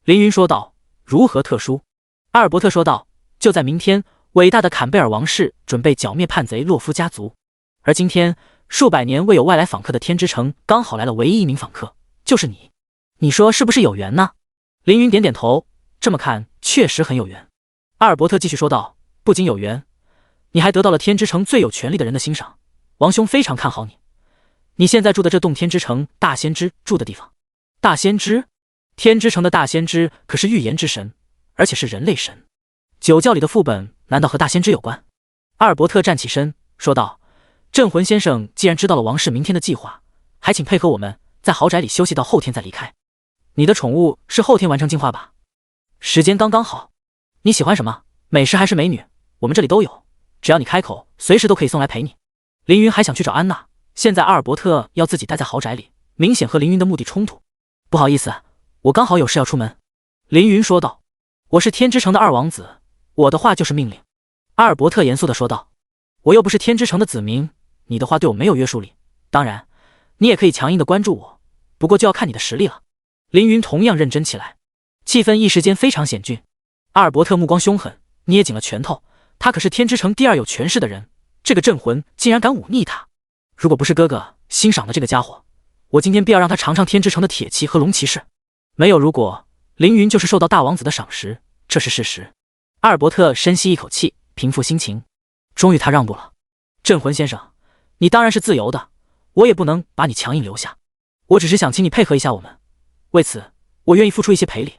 凌云说道：如何特殊？阿尔伯特说道：就在明天，伟大的坎贝尔王室准备剿灭叛贼洛夫家族，而今天数百年未有外来访客的天之城刚好来了唯一一名访客，就是你。你说是不是有缘呢？凌云点点头，这么看确实很有缘。阿尔伯特继续说道：不仅有缘，你还得到了天之城最有权力的人的欣赏，王兄非常看好你。你现在住的这洞天之城，大先知住的地方。大先知？天之城的大先知可是预言之神，而且是人类神。酒窖里的副本难道和大先知有关？阿尔伯特站起身说道：镇魂先生既然知道了王室明天的计划，还请配合我们在豪宅里休息到后天再离开。你的宠物是后天完成进化吧？时间刚刚好。你喜欢什么？美食还是美女？我们这里都有，只要你开口，随时都可以送来陪你。凌云还想去找安娜，现在阿尔伯特要自己待在豪宅里，明显和凌云的目的冲突。不好意思，我刚好有事要出门。凌云说道。我是天之城的二王子，我的话就是命令。阿尔伯特严肃地说道。我又不是天之城的子民，你的话对我没有约束力。当然，你也可以强硬地关注我，不过就要看你的实力了。凌云同样认真起来，气氛一时间非常险峻。阿尔伯特目光凶狠，捏紧了拳头，他可是天之城第二有权势的人，这个镇魂竟然敢忤逆他。如果不是哥哥欣赏的这个家伙，我今天必要让他尝尝天之城的铁骑和龙骑士。没有如果，凌云就是受到大王子的赏识，这是事实。阿尔伯特深吸一口气，平复心情，终于他让步了。镇魂先生，你当然是自由的，我也不能把你强硬留下，我只是想请你配合一下我们，为此我愿意付出一些赔礼。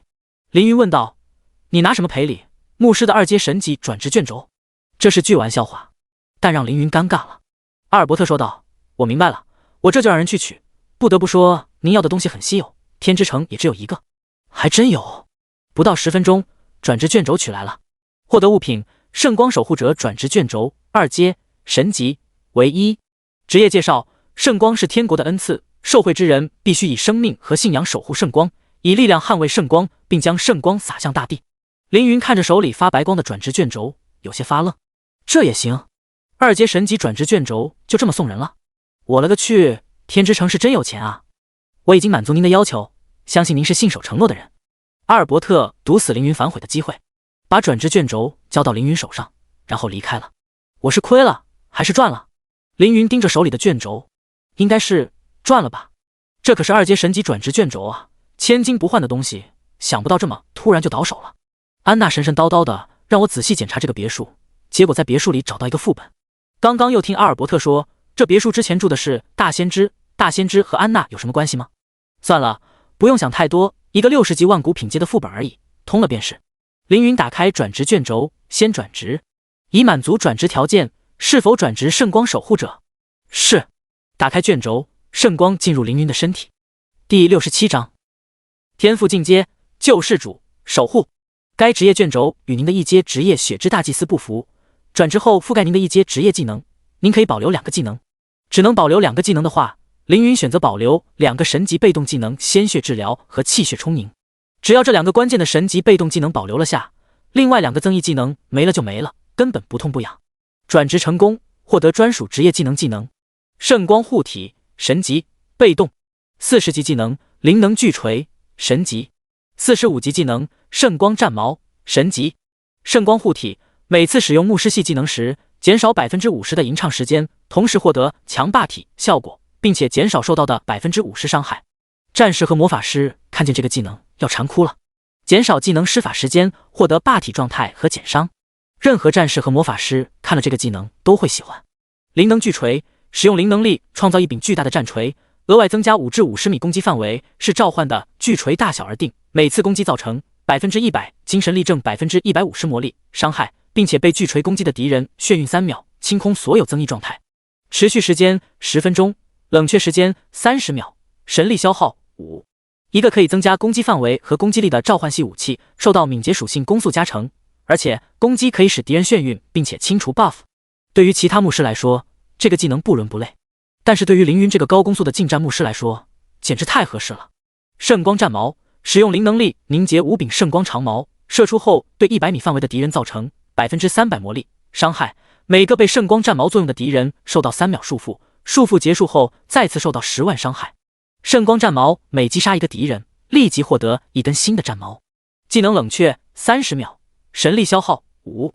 凌云问道：你拿什么赔礼？牧师的二阶神级转职卷轴？这是句玩笑话，但让凌云尴尬了。阿尔伯特说道：我明白了，我这就让人去取。不得不说，您要的东西很稀有，天之城也只有一个。还真有。不到10分钟，转职卷轴取来了。获得物品：圣光守护者转职卷轴，2阶，神级，为1。职业介绍：圣光是天国的恩赐，受惠之人必须以生命和信仰守护圣光，以力量捍卫圣光，并将圣光洒向大地。凌云看着手里发白光的转职卷轴，有些发愣。这也行？2阶神级转职卷轴就这么送人了？我了个去，天之城是真有钱啊！我已经满足您的要求，相信您是信守承诺的人。阿尔伯特堵死凌云反悔的机会，把转职卷轴交到凌云手上，然后离开了。我是亏了还是赚了？凌云盯着手里的卷轴，应该是赚了吧？这可是2阶神级转职卷轴啊，千金不换的东西，想不到这么突然就倒手了。安娜神神叨叨的让我仔细检查这个别墅，结果在别墅里找到一个副本。刚刚又听阿尔伯特说，这别墅之前住的是大先知，大先知和安娜有什么关系吗？算了，不用想太多，一个60级万古品阶的副本而已，通了便是。凌云打开转职卷轴，先转职，已满足转职条件，是否转职圣光守护者？是。打开卷轴，圣光进入凌云的身体。第67章，天赋进阶，救世主，守护。该职业卷轴与您的一阶职业血之大祭司不符，转职后覆盖您的一阶职业技能，您可以保留2个技能。只能保留2个技能的话，凌云选择保留2个神级被动技能鲜血治疗和气血充盈。只要这2个关键的神级被动技能保留了下，另外2个增益技能没了就没了，根本不痛不痒。转职成功，获得专属职业技能圣光护体，神级，被动。40级技能灵能巨锤，神级。45级技能圣光战矛，神级。圣光护体，每次使用牧师系技能时减少50%的吟唱时间，同时获得强霸体效果，并且减少受到的 50% 伤害。战士和魔法师看见这个技能要馋哭了。减少技能施法时间，获得霸体状态和减伤。任何战士和魔法师看了这个技能都会喜欢。灵能巨锤，使用灵能力创造一柄巨大的战锤，额外增加5至50米攻击范围，是召唤的巨锤大小而定，每次攻击造成 100% 精神力正 150% 魔力伤害，并且被巨锤攻击的敌人眩晕3秒，清空所有增益状态。持续时间10分钟，冷却时间30秒，神力消耗5。一个可以增加攻击范围和攻击力的召唤系武器，受到敏捷属性攻速加成，而且攻击可以使敌人眩晕，并且清除 buff。对于其他牧师来说，这个技能不伦不类，但是对于凌云这个高攻速的近战牧师来说，简直太合适了。圣光战矛，使用灵能力凝结5柄圣光长矛，射出后对100米范围的敌人造成 300% 魔力伤害，每个被圣光战矛作用的敌人受到3秒束缚，束缚结束后再次受到10万伤害。圣光战矛每击杀一个敌人，立即获得一根新的战矛。技能冷却30秒，神力消耗5。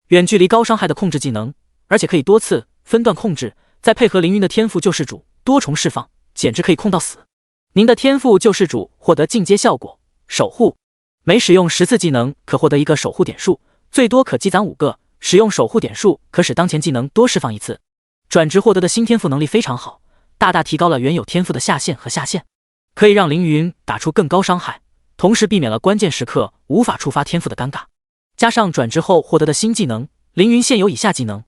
远距离高伤害的控制技能，而且可以多次分段控制，再配合凌云的天赋救世主多重释放，简直可以控到死。您的天赋救世主获得进阶效果守护，每使用10次技能可获得一个守护点数，最多可积攒5个，使用守护点数可使当前技能多释放1次。转职获得的新天赋能力非常好，大大提高了原有天赋的下限和下限，可以让凌云打出更高伤害，同时避免了关键时刻无法触发天赋的尴尬。加上转职后获得的新技能，凌云现有以下技能：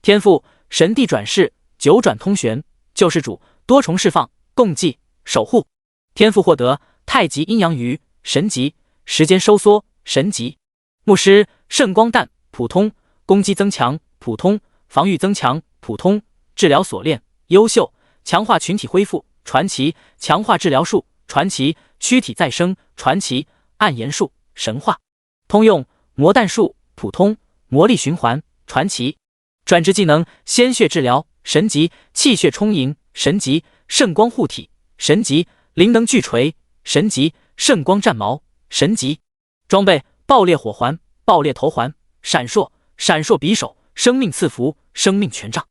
天赋神地转世、九转通玄、救世主、多重释放、共济、守护。天赋获得太极阴阳鱼神级，时间收缩神级。牧师圣光弹普通，攻击增强普通，防御增强普通，治疗锁链优秀，强化群体恢复传奇，强化治疗术传奇，躯体再生传奇，暗炎术神话。通用魔弹术普通，魔力循环传奇。转职技能鲜血治疗神级，气血充盈神级，圣光护体神级，灵能巨锤神级，圣光战矛神级。装备爆裂火环、爆裂头环、闪烁匕首、生命赐福、生命权杖。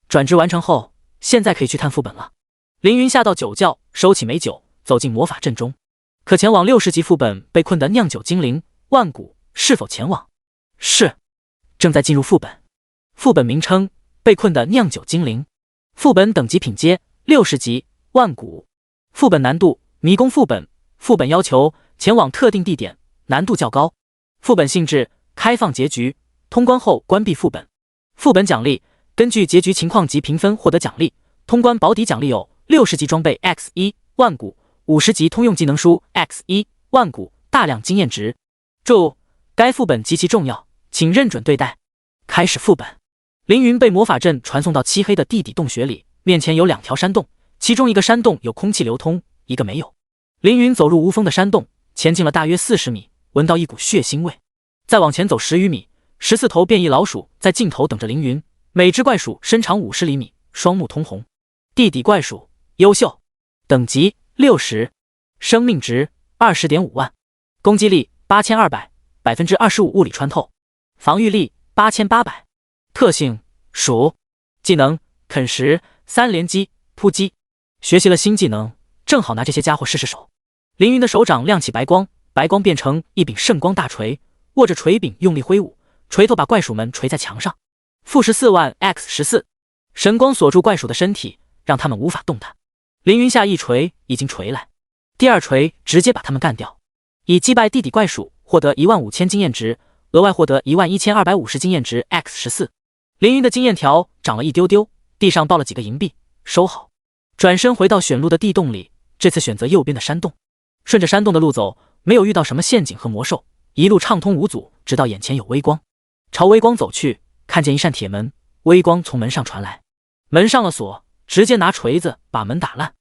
转职完成后，现在可以去探副本了。凌云下到酒窖，收起美酒，走进魔法阵中。可前往60级副本被困的酿酒精灵万古是否前往？是，正在进入副本。副本名称：被困的酿酒精灵。副本等级品阶60级，万古。副本难度：迷宫副本。副本要求：前往特定地点，难度较高。副本性质：开放结局，通关后关闭副本。副本奖励：根据结局情况及评分获得奖励。通关保底奖励有60级装备 X1 万古，50级通用技能书 X1 万古，大量经验值。注：该副本极其重要，请认准对待。开始副本。凌云被魔法阵传送到漆黑的地底洞穴里，面前有2条山洞，其中一个山洞有空气流通，一个没有。凌云走入无风的山洞，前进了大约40米，闻到一股血腥味。再往前走10余米，14头变异老鼠在尽头等着凌云，每只怪鼠身长50厘米，双目通红。地底怪鼠优秀，等级60，生命值 20.5 万，攻击力8200， 25%物理穿透，防御力8800。特性鼠，技能啃食3连击扑击。学习了新技能，正好拿这些家伙试试手。凌云的手掌亮起白光，白光变成一柄圣光大锤，握着锤柄用力挥舞，锤头把怪鼠们锤在墙上。负14万 X14， 神光锁住怪鼠的身体，让他们无法动弹。凌云下一锤已经锤来，第二锤直接把他们干掉。以击败地底怪鼠获得15000经验值，额外获得11250经验值 X14。凌云的经验条涨了一丢丢，地上倒了几个银币，收好。转身回到选路的地洞里，这次选择右边的山洞，顺着山洞的路走，没有遇到什么陷阱和魔兽，一路畅通无阻，直到眼前有微光。朝微光走去，看见一扇铁门，微光从门上传来，门上了锁，直接拿锤子把门打烂。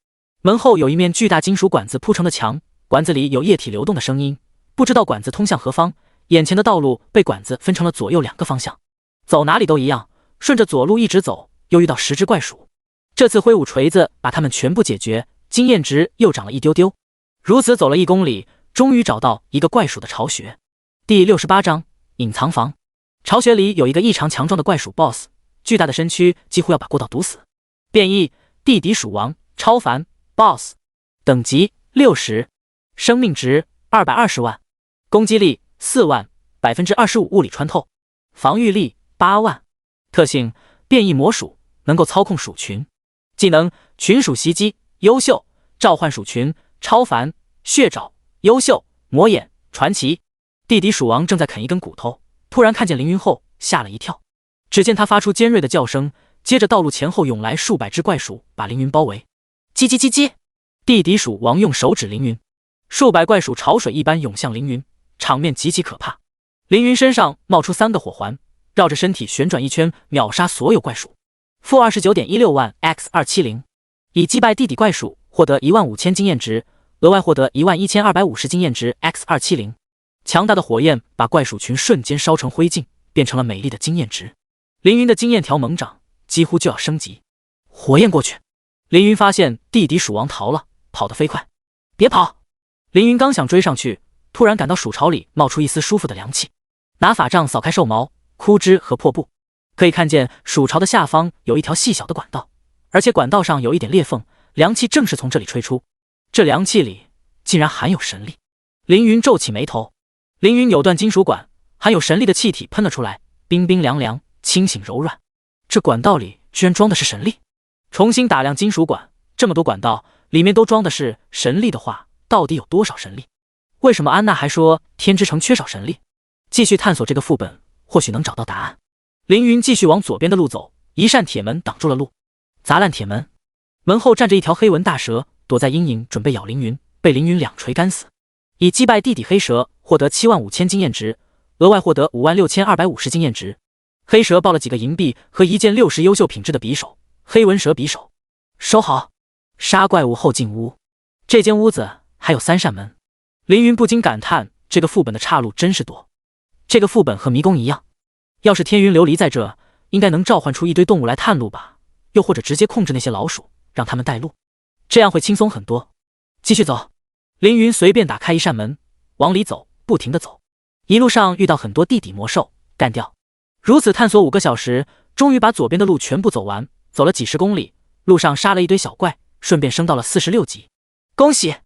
门后有一面巨大金属管子铺成的墙，管子里有液体流动的声音，不知道管子通向何方。眼前的道路被管子分成了左右2个方向，走哪里都一样，顺着左路一直走，又遇到10只怪鼠。这次挥舞锤子把它们全部解决，经验值又涨了一丢丢。如此走了1公里，终于找到一个怪鼠的巢穴。第68章隐藏房。巢穴里有一个异常强壮的怪鼠 BOSS， 巨大的身躯几乎要把过道堵死。变异地底鼠王超凡 BOSS， 等级60，生命值220万，攻击力4万，25%物理穿透，防御力8万。特性变异魔属，能够操控属群。技能群属袭击优秀，召唤属群超凡，血爪优秀，魔眼传奇。地底鼠王正在啃一根骨头，突然看见凌云后吓了一跳，只见他发出尖锐的叫声，接着道路前后涌来数百只怪鼠把凌云包围。叽叽叽叽，地底鼠王用手指凌云，数百怪鼠潮水一般涌向凌云，场面极其可怕。凌云身上冒出3个火环，绕着身体旋转一圈，秒杀所有怪鼠。负 29.16 万 x270， 以击败地底怪鼠获得15000经验值，额外获得11250经验值 x270。强大的火焰把怪鼠群瞬间烧成灰烬，变成了美丽的经验值。凌云的经验条猛涨，几乎就要升级。火焰过去，凌云发现地底鼠王逃了，跑得飞快。别跑！凌云刚想追上去，突然感到鼠巢里冒出一丝舒服的凉气，拿法杖扫开兽毛、枯枝和破布，可以看见鼠巢的下方有一条细小的管道，而且管道上有一点裂缝，凉气正是从这里吹出。这凉气里竟然含有神力。凌云皱起眉头，凌云扭断金属管，含有神力的气体喷了出来，冰冰凉凉，清醒柔软。这管道里居然装的是神力。重新打量金属管，这么多管道里面都装的是神力的话，到底有多少神力？为什么安娜还说天之城缺少神力？继续探索这个副本，或许能找到答案。凌云继续往左边的路走，一扇铁门挡住了路。砸烂铁门，门后站着一条黑纹大蛇，躲在阴影准备咬凌云，被凌云2锤干死。以击败地底黑蛇获得75000经验值，额外获得56250经验值。黑蛇报了几个银币和一件60优秀品质的匕首，黑纹蛇匕首。收好。杀怪物后进屋，这间屋子还有3扇门。凌云不禁感叹，这个副本的岔路真是多。这个副本和迷宫一样，要是天云琉璃在这，应该能召唤出一堆动物来探路吧，又或者直接控制那些老鼠，让他们带路，这样会轻松很多。继续走。凌云随便打开一扇门，往里走，不停地走。一路上遇到很多地底魔兽，干掉。如此探索5个小时，终于把左边的路全部走完，走了几10公里，路上杀了一堆小怪，顺便升到了46级。恭喜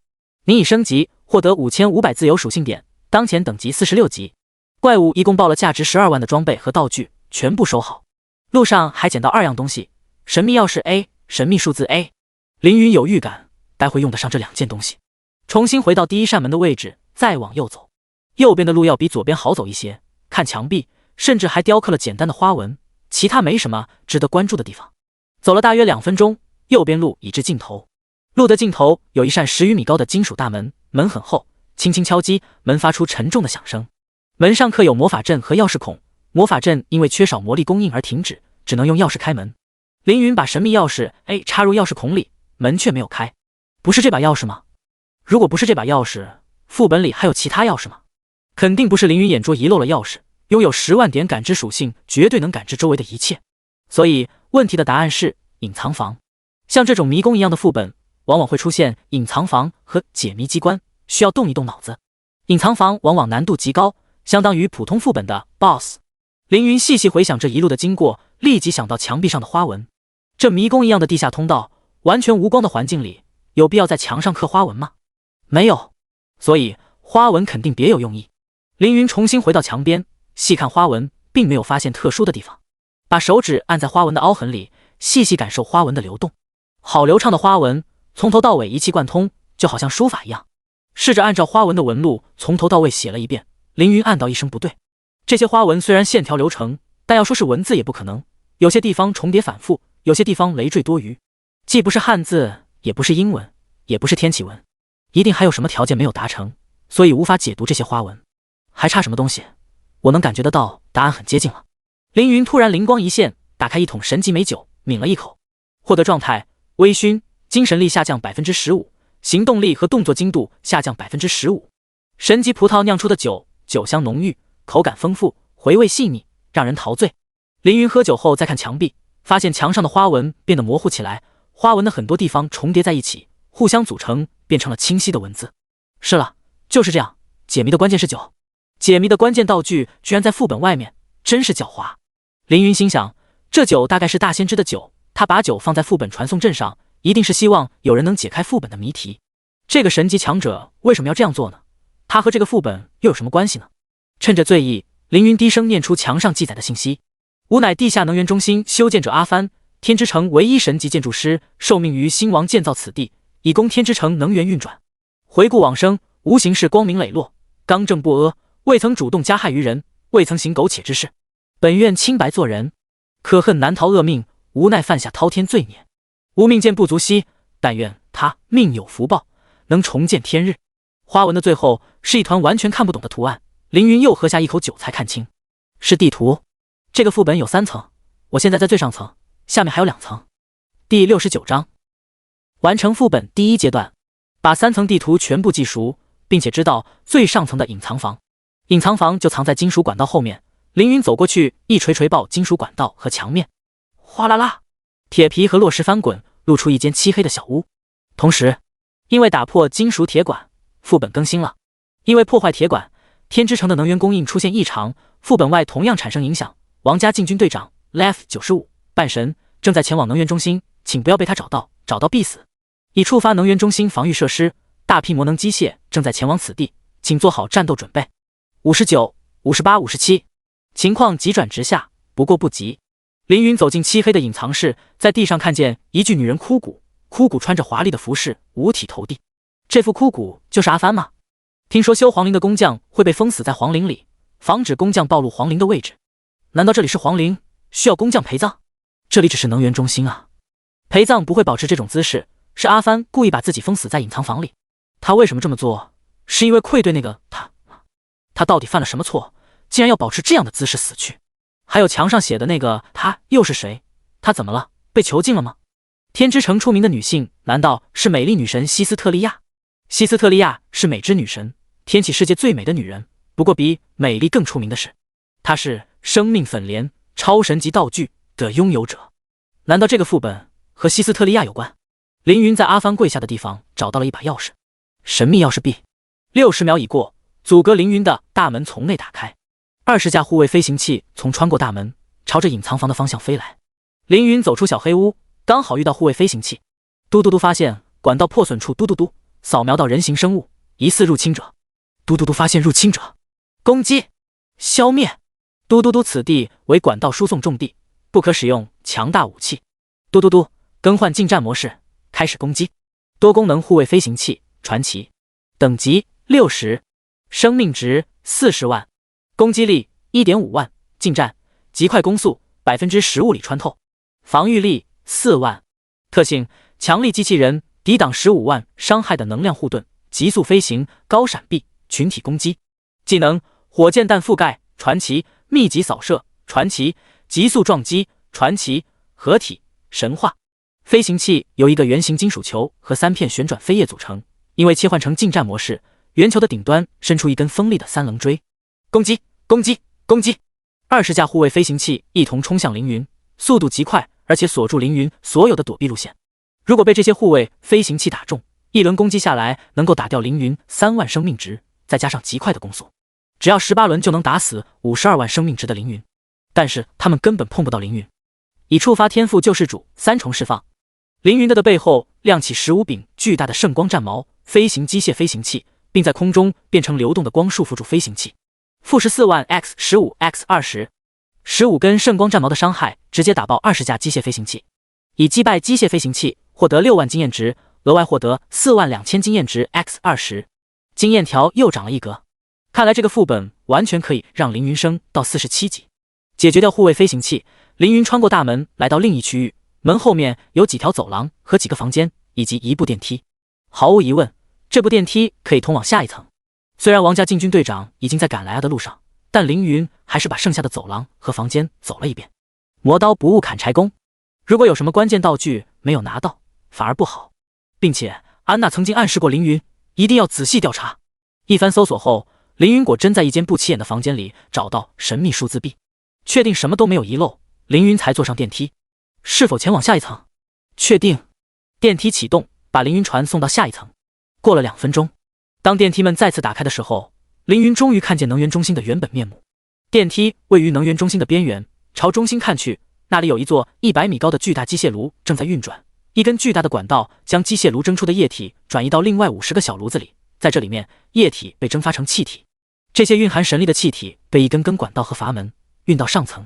你已升级，获得5500自由属性点，当前等级46级。怪物一共报了价值12万的装备和道具，全部收好。路上还捡到2样东西，神秘钥匙 A， 神秘数字 A。凌云有预感，待会用得上这2件东西。重新回到第1扇门的位置，再往右走。右边的路要比左边好走一些，看墙壁甚至还雕刻了简单的花纹，其他没什么值得关注的地方。走了大约2分钟，右边路已至尽头。路的尽头有一扇10余米高的金属大门，门很厚，轻轻敲击，门发出沉重的响声。门上刻有魔法阵和钥匙孔，魔法阵因为缺少魔力供应而停止，只能用钥匙开门。凌云把神秘钥匙 A 插入钥匙孔里，门却没有开。不是这把钥匙吗？如果不是这把钥匙，副本里还有其他钥匙吗？肯定不是。凌云眼拙遗漏了钥匙，拥有10万点感知属性，绝对能感知周围的一切。所以问题的答案是隐藏房。像这种迷宫一样的副本，往往会出现隐藏房和解谜机关，需要动一动脑子。隐藏房往往难度极高，相当于普通副本的 BOSS。 凌云细细回想这一路的经过，立即想到墙壁上的花纹。这迷宫一样的地下通道，完全无光的环境里，有必要在墙上刻花纹吗？没有，所以花纹肯定别有用意。凌云重新回到墙边，细看花纹，并没有发现特殊的地方。把手指按在花纹的凹痕里，细细感受花纹的流动。好流畅的花纹，从头到尾一气贯通，就好像书法一样。试着按照花纹的纹路从头到尾写了一遍，凌云暗道一声不对。这些花纹虽然线条流程，但要说是文字也不可能，有些地方重叠反复，有些地方累赘多余，既不是汉字，也不是英文，也不是天启文，一定还有什么条件没有达成，所以无法解读这些花纹。还差什么东西？我能感觉得到答案很接近了。凌云突然灵光一现，打开一桶神级美酒，抿了一口。获得状态微醺，精神力下降 15%， 行动力和动作精度下降 15%。 神级葡萄酿出的酒，酒香浓郁，口感丰富，回味细腻，让人陶醉。凌云喝酒后再看墙壁，发现墙上的花纹变得模糊起来，花纹的很多地方重叠在一起，互相组成，变成了清晰的文字。是了，就是这样，解谜的关键是酒。解谜的关键道具居然在副本外面，真是狡猾。凌云心想，这酒大概是大先知的酒，他把酒放在副本传送阵上，一定是希望有人能解开副本的谜题。这个神级强者为什么要这样做呢？他和这个副本又有什么关系呢？趁着醉意，凌云低声念出墙上记载的信息：吾乃地下能源中心修建者阿帆，天之城唯一神级建筑师，受命于新王建造此地，以供天之城能源运转。回顾往生，吾行事光明磊落，刚正不阿，未曾主动加害于人，未曾行苟且之事。本愿清白做人，可恨难逃恶命，无奈犯下滔天罪孽。吾命贱不足惜，但愿他命有福报，能重见天日。花纹的最后是一团完全看不懂的图案，凌云又喝下一口酒才看清，是地图。这个副本有3层，我现在在最上层，下面还有2层。第69章，完成副本第1阶段，把3层地图全部记熟，并且知道最上层的隐藏房。隐藏房就藏在金属管道后面。凌云走过去，一锤锤爆金属管道和墙面，哗啦啦，铁皮和落石翻滚，露出一间漆黑的小屋。同时，因为打破金属铁管，副本更新了。因为破坏铁管，天之城的能源供应出现异常，副本外同样产生影响。王家禁军队长 Lef95 半神正在前往能源中心，请不要被他找到，找到必死。已触发能源中心防御设施，大批魔能机械正在前往此地，请做好战斗准备。59、58、57，情况急转直下，不过不急。凌云走进漆黑的隐藏室，在地上看见一具女人枯骨，枯骨穿着华丽的服饰，五体投地。这副枯骨就是阿帆吗？听说修皇陵的工匠会被封死在皇陵里，防止工匠暴露皇陵的位置。难道这里是皇陵，需要工匠陪葬？这里只是能源中心啊，陪葬不会保持这种姿势，是阿帆故意把自己封死在隐藏房里。他为什么这么做？是因为愧对那个他？他到底犯了什么错，竟然要保持这样的姿势死去？还有墙上写的那个他又是谁？他怎么了？被囚禁了吗？天之城出名的女性，难道是美丽女神西斯特利亚？西斯特利亚是美之女神，天启世界最美的女人。不过比美丽更出名的是，她是生命粉莲超神级道具的拥有者。难道这个副本和西斯特利亚有关？凌云在阿帆跪下的地方找到了一把钥匙，神秘钥匙臂。60秒已过，阻隔凌云的大门从内打开，20架护卫飞行器从穿过大门，朝着隐藏房的方向飞来。凌云走出小黑屋，刚好遇到护卫飞行器。嘟嘟嘟发现管道破损处，嘟嘟嘟扫描到人形生物，疑似入侵者。嘟嘟嘟发现入侵者，攻击，消灭。嘟嘟嘟，此地为管道输送重地，不可使用强大武器。嘟嘟嘟，更换近战模式，开始攻击。多功能护卫飞行器，传奇，等级60，生命值40万，攻击力1.5万，近战，极快攻速15%物理穿透，防御力4万。特性：强力机器人，抵挡15万伤害的能量护盾，急速飞行，高闪避，群体攻击。技能：火箭弹覆盖，传奇；密集扫射，传奇；急速撞击，传奇；合体，神话。飞行器由一个圆形金属球和3片旋转飞叶组成，因为切换成近战模式，圆球的顶端伸出一根锋利的3棱锥。攻击，攻击，攻击！20架护卫飞行器一同冲向凌云，速度极快，而且锁住凌云所有的躲避路线。如果被这些护卫飞行器打中，一轮攻击下来能够打掉凌云3万生命值，再加上极快的攻速，只要18轮就能打死52万生命值的凌云。但是他们根本碰不到凌云。已触发天赋救世主3重释放。凌云的背后亮起15柄巨大的圣光战矛，飞行机械飞行器，并在空中变成流动的光束缚住飞行器。负14万 x15 x20，15根圣光战矛的伤害直接打爆20架机械飞行器。以击败机械飞行器获得6万经验值，额外获得4万2000经验值 x20，经验条又涨了一格。看来这个副本完全可以让凌云升到47级。解决掉护卫飞行器，凌云穿过大门来到另一区域，门后面有几条走廊和几个房间，以及一部电梯。毫无疑问，这部电梯可以通往下一层。虽然王家禁军队长已经在赶来啊的路上，但凌云还是把剩下的走廊和房间走了一遍。磨刀不误砍柴工，如果有什么关键道具没有拿到，反而不好。并且安娜曾经暗示过凌云，一定要仔细调查。一番搜索后，凌云果真在一间不起眼的房间里找到神秘数字币，确定什么都没有遗漏，凌云才坐上电梯。是否前往下一层？确定。电梯启动，把凌云传送到下一层。过了2分钟，当电梯们再次打开的时候，凌云终于看见能源中心的原本面目。电梯位于能源中心的边缘，朝中心看去，那里有一座100米高的巨大机械炉正在运转，一根巨大的管道将机械炉蒸出的液体转移到另外50个小炉子里，在这里面，液体被蒸发成气体。这些蕴含神力的气体被一根根管道和阀门运到上层。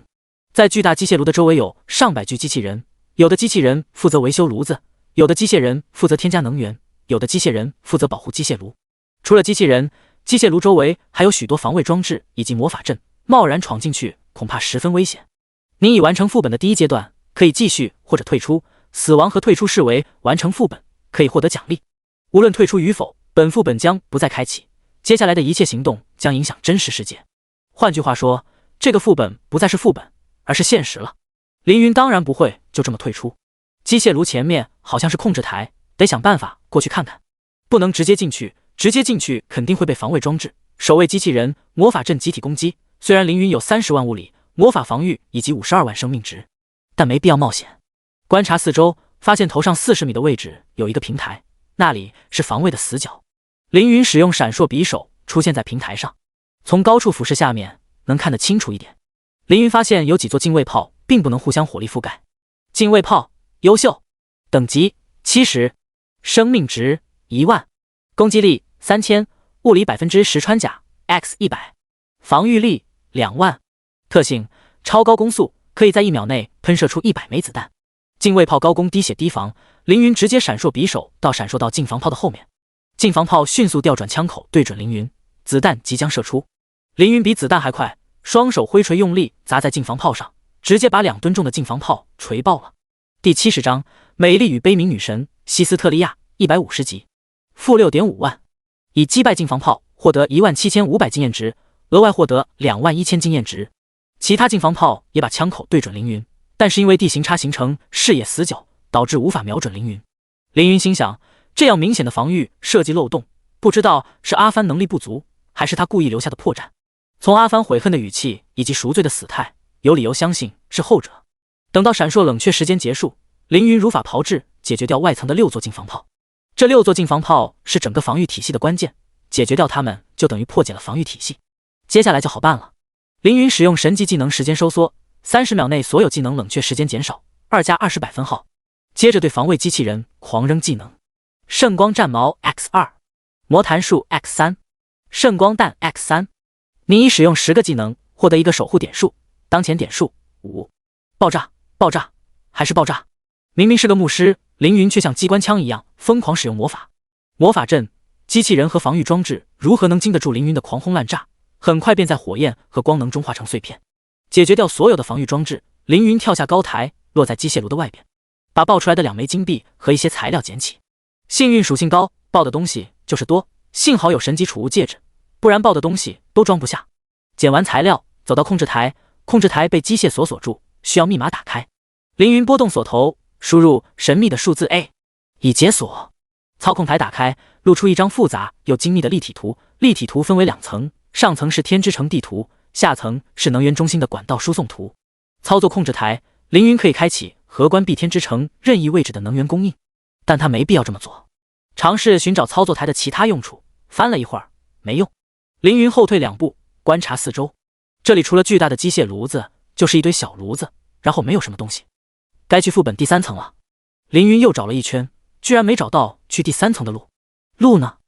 在巨大机械炉的周围有上百具机器人，有的机器人负责维修炉子，有的机械人负责添加能源，有的机械人负责保护机械炉。除了机器人，机械炉周围还有许多防卫装置以及魔法阵，贸然闯进去恐怕十分危险。你已完成副本的第1阶段，可以继续或者退出，死亡和退出视为完成副本，可以获得奖励。无论退出与否，本副本将不再开启，接下来的一切行动将影响真实世界。换句话说，这个副本不再是副本，而是现实了。凌云当然不会就这么退出。机械炉前面好像是控制台，得想办法过去看看。不能直接进去，直接进去肯定会被防卫装置、守卫机器人、魔法阵集体攻击。虽然凌云有30万物理、魔法防御以及52万生命值，但没必要冒险。观察四周，发现头上40米的位置有一个平台，那里是防卫的死角。凌云使用闪烁匕首出现在平台上，从高处俯视下面能看得清楚一点。凌云发现有几座近卫炮并不能互相火力覆盖。近卫炮优秀，等级70，生命值1万，攻击力3000，物理10%穿甲 X100， 防御力2万，特性超高攻速，可以在1秒内喷射出100枚子弹。近卫炮高攻低血低防，凌云直接闪烁匕首到闪烁到近防炮的后面，近防炮迅速调转枪口对准凌云，子弹即将射出。凌云比子弹还快，双手挥锤用力砸在近防炮上，直接把2吨重的近防炮锤爆了。第70章美丽与悲悯女神希斯特利亚150级，负 6.5 万，以击败近防炮获得17500经验值，额外获得21000经验值。其他近防炮也把枪口对准凌云，但是因为地形差形成视野死角，导致无法瞄准凌云。凌云心想，这样明显的防御设计漏洞，不知道是阿帆能力不足，还是他故意留下的破绽。从阿帆悔恨的语气以及赎罪的死态，有理由相信是后者。等到闪烁冷却时间结束，凌云如法炮制，解决掉外层的6座近防炮。这6座近防炮是整个防御体系的关键，解决掉它们就等于破解了防御体系。接下来就好办了。凌云使用神级技能时间收缩，30秒内所有技能冷却时间减少2+20百分号。接着对防卫机器人狂扔技能：圣光战矛 X2， 魔弹术 X3， 圣光弹 X3。你已使用10个技能，获得1个守护点数，当前点数5。爆炸，爆炸，还是爆炸！明明是个牧师，凌云却像机关枪一样疯狂使用魔法。魔法阵、机器人和防御装置如何能经得住凌云的狂轰滥炸？很快便在火焰和光能中化成碎片。解决掉所有的防御装置，凌云跳下高台，落在机械炉的外边，把爆出来的2枚金币和一些材料捡起。幸运属性高，爆的东西就是多，幸好有神级储物戒指，不然爆的东西都装不下。捡完材料，走到控制台，控制台被机械锁住，需要密码打开。凌云拨动锁头，输入神秘的数字 A， 已解锁。操控台打开，露出一张复杂又精密的立体图。立体图分为2层，上层是天之城地图，下层是能源中心的管道输送图。操作控制台，凌云可以开启荷官碧天之城任意位置的能源供应，但他没必要这么做。尝试寻找操作台的其他用处，翻了一会儿没用。凌云后退2步，观察四周。这里除了巨大的机械炉子，就是一堆小炉子，然后没有什么东西。该去副本第3层了。凌云又找了一圈，居然没找到去第3层的路。路呢？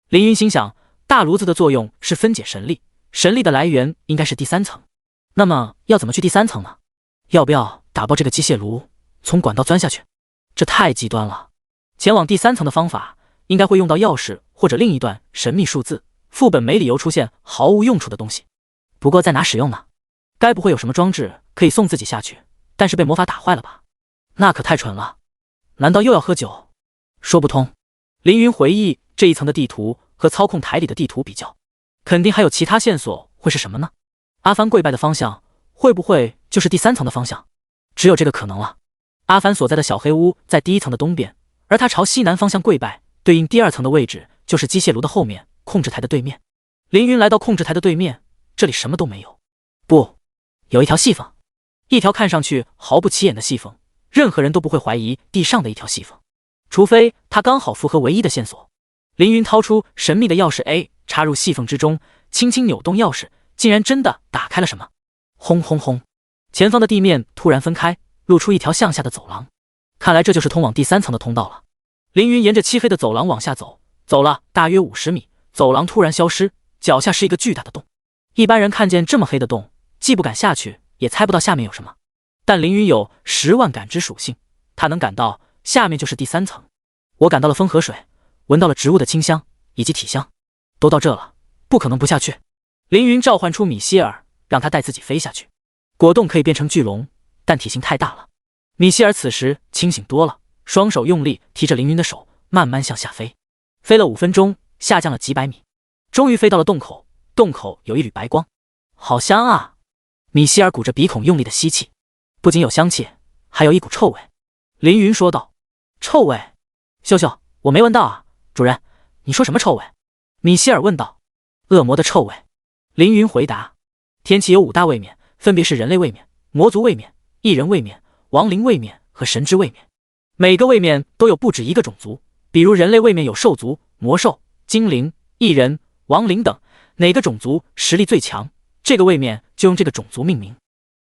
凌云心想，大炉子的作用是分解神力，神力的来源应该是第3层。那么要怎么去第3层呢？要不要打爆这个机械炉，从管道钻下去？这太极端了。前往第3层的方法应该会用到钥匙或者另一段神秘数字。副本没理由出现毫无用处的东西。不过在哪使用呢？该不会有什么装置可以送自己下去，但是被魔法打坏了吧？那可太蠢了。难道又要喝酒？说不通。凌云回忆这一层的地图和操控台里的地图比较，肯定还有其他线索，会是什么呢？阿帆跪拜的方向会不会就是第3层的方向？只有这个可能了。阿帆所在的小黑屋在第1层的东边，而他朝西南方向跪拜，对应第2层的位置就是机械炉的后面，控制台的对面。凌云来到控制台的对面，这里什么都没有。不，有一条细缝，一条看上去毫不起眼的细缝，任何人都不会怀疑地上的一条细缝，除非它刚好符合唯一的线索。凌云掏出神秘的钥匙 A， 插入细缝之中，轻轻扭动钥匙，竟然真的打开了什么。轰轰轰！前方的地面突然分开，露出一条向下的走廊。看来这就是通往第3层的通道了。凌云沿着漆黑的走廊往下走，走了大约50米，走廊突然消失，脚下是一个巨大的洞。一般人看见这么黑的洞，既不敢下去，也猜不到下面有什么。但凌云有10万感知属性，他能感到下面就是第3层。我感到了风和水，闻到了植物的清香以及体香。都到这了，不可能不下去。凌云召唤出米歇尔，让他带自己飞下去。果冻可以变成巨龙，但体型太大了。米歇尔此时清醒多了，双手用力提着凌云的手，慢慢向下飞。飞了5分钟，下降了几百米，终于飞到了洞口。洞口有一缕白光，好香啊！米歇尔鼓着鼻孔用力的吸气，不仅有香气，还有一股臭味。凌云说道：“臭味？秀秀，我没闻到啊，主人，你说什么臭味？”米歇尔问道。恶魔的臭味。凌云回答。天气有5大位面，分别是人类位面、魔族位面、异人位面、亡灵位面和神之位面。每个位面都有不止一个种族，比如人类位面有兽族、魔兽、精灵、异人、亡灵等，哪个种族实力最强，这个位面就用这个种族命名。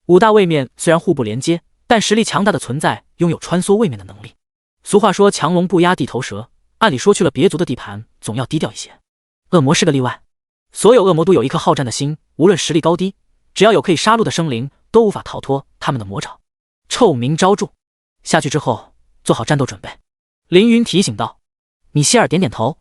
5大位面虽然互不连接，但实力强大的存在拥有穿梭位面的能力。俗话说强龙不压地头蛇，按理说去了别族的地盘，总要低调一些。恶魔是个例外，所有恶魔都有一颗好战的心，无论实力高低，只要有可以杀戮的生灵，都无法逃脱他们的魔爪。臭名昭著，下去之后做好战斗准备。凌云提醒道。米歇尔点点头。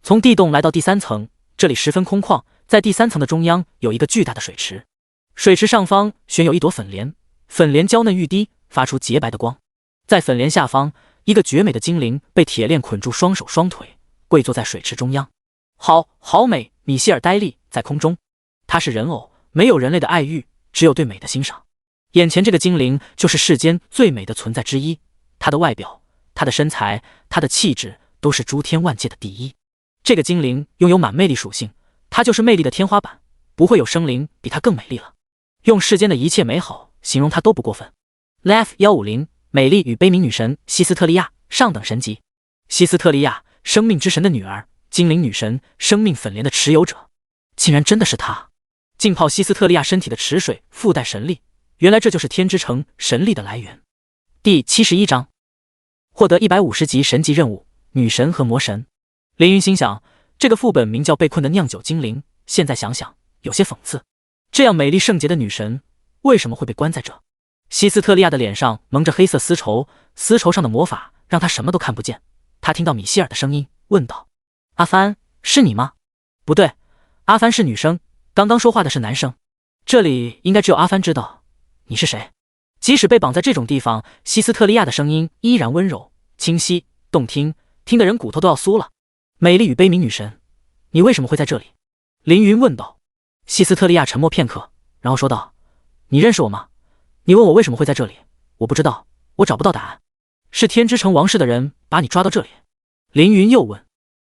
从地洞来到第3层，这里十分空旷，在第3层的中央有一个巨大的水池，水池上方悬有一朵粉莲，粉莲娇嫩欲滴，发出洁白的光。在粉莲下方，一个绝美的精灵被铁链捆住双手双腿，跪坐在水池中央。好美！米歇尔呆立在空中，他是人偶，没有人类的爱欲，只有对美的欣赏。眼前这个精灵就是世间最美的存在之一，她的外表、她的身材、她的气质都是诸天万界的第一。这个精灵拥有满魅力属性，她就是魅力的天花板，不会有生灵比她更美丽了。用世间的一切美好形容她都不过分。LF150美丽与悲悯女神希斯特利亚上等神级。希斯特利亚，生命之神的女儿，精灵女神，生命粉莲的持有者，竟然真的是她！浸泡希斯特利亚身体的池水附带神力，原来这就是天之城神力的来源。第71章，获得150级神级任务，女神和魔神。凌云心想，这个副本名叫被困的酿酒精灵，现在想想有些讽刺。这样美丽圣洁的女神，为什么会被关在这？希斯特利亚的脸上蒙着黑色丝绸，丝绸上的魔法让她什么都看不见。她听到米歇尔的声音，问道：“阿帆，是你吗？”“不对，阿帆是女生，刚刚说话的是男生。这里应该只有阿帆知道你是谁。”即使被绑在这种地方，希斯特利亚的声音依然温柔、清晰、动听，听得人骨头都要酥了。“美丽与悲悯女神，你为什么会在这里？”凌云问道。希斯特利亚沉默片刻，然后说道：“你认识我吗？你问我为什么会在这里，我不知道，我找不到答案。是天之城王室的人把你抓到这里？”凌云又问。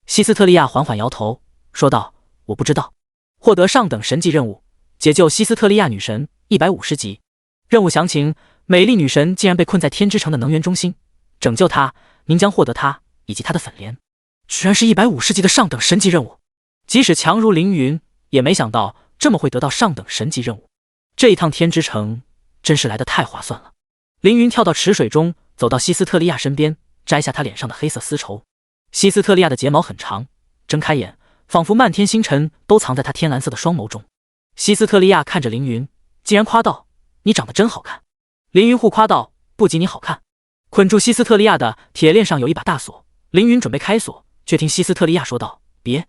希斯特利亚缓缓摇头，说道：“我不知道。”获得上等神级任务，解救希斯特利亚女神，150级。任务详情：美丽女神竟然被困在天之城的能源中心，拯救她，您将获得她以及她的粉莲。居然是150级的上等神级任务，即使强如凌云，也没想到这么会得到上等神级任务。这一趟天之城真是来得太划算了。凌云跳到池水中，走到希斯特利亚身边，摘下她脸上的黑色丝绸。希斯特利亚的睫毛很长，睁开眼，仿佛漫天星辰都藏在她天蓝色的双眸中。希斯特利亚看着凌云，竟然夸道：“你长得真好看。”凌云互夸道：“不仅你好看。”捆住希斯特利亚的铁链上有一把大锁，凌云准备开锁，却听希斯特利亚说道：“别。”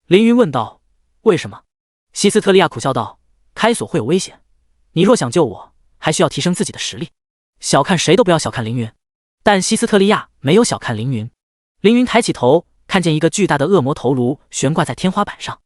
凌云问道：“为什么？”希斯特利亚苦笑道：“开锁会有危险，你若想救我，还需要提升自己的实力。小看谁都不要小看凌云。”但希斯特利亚没有小看凌云。凌云抬起头，看见一个巨大的恶魔头颅悬挂在天花板上。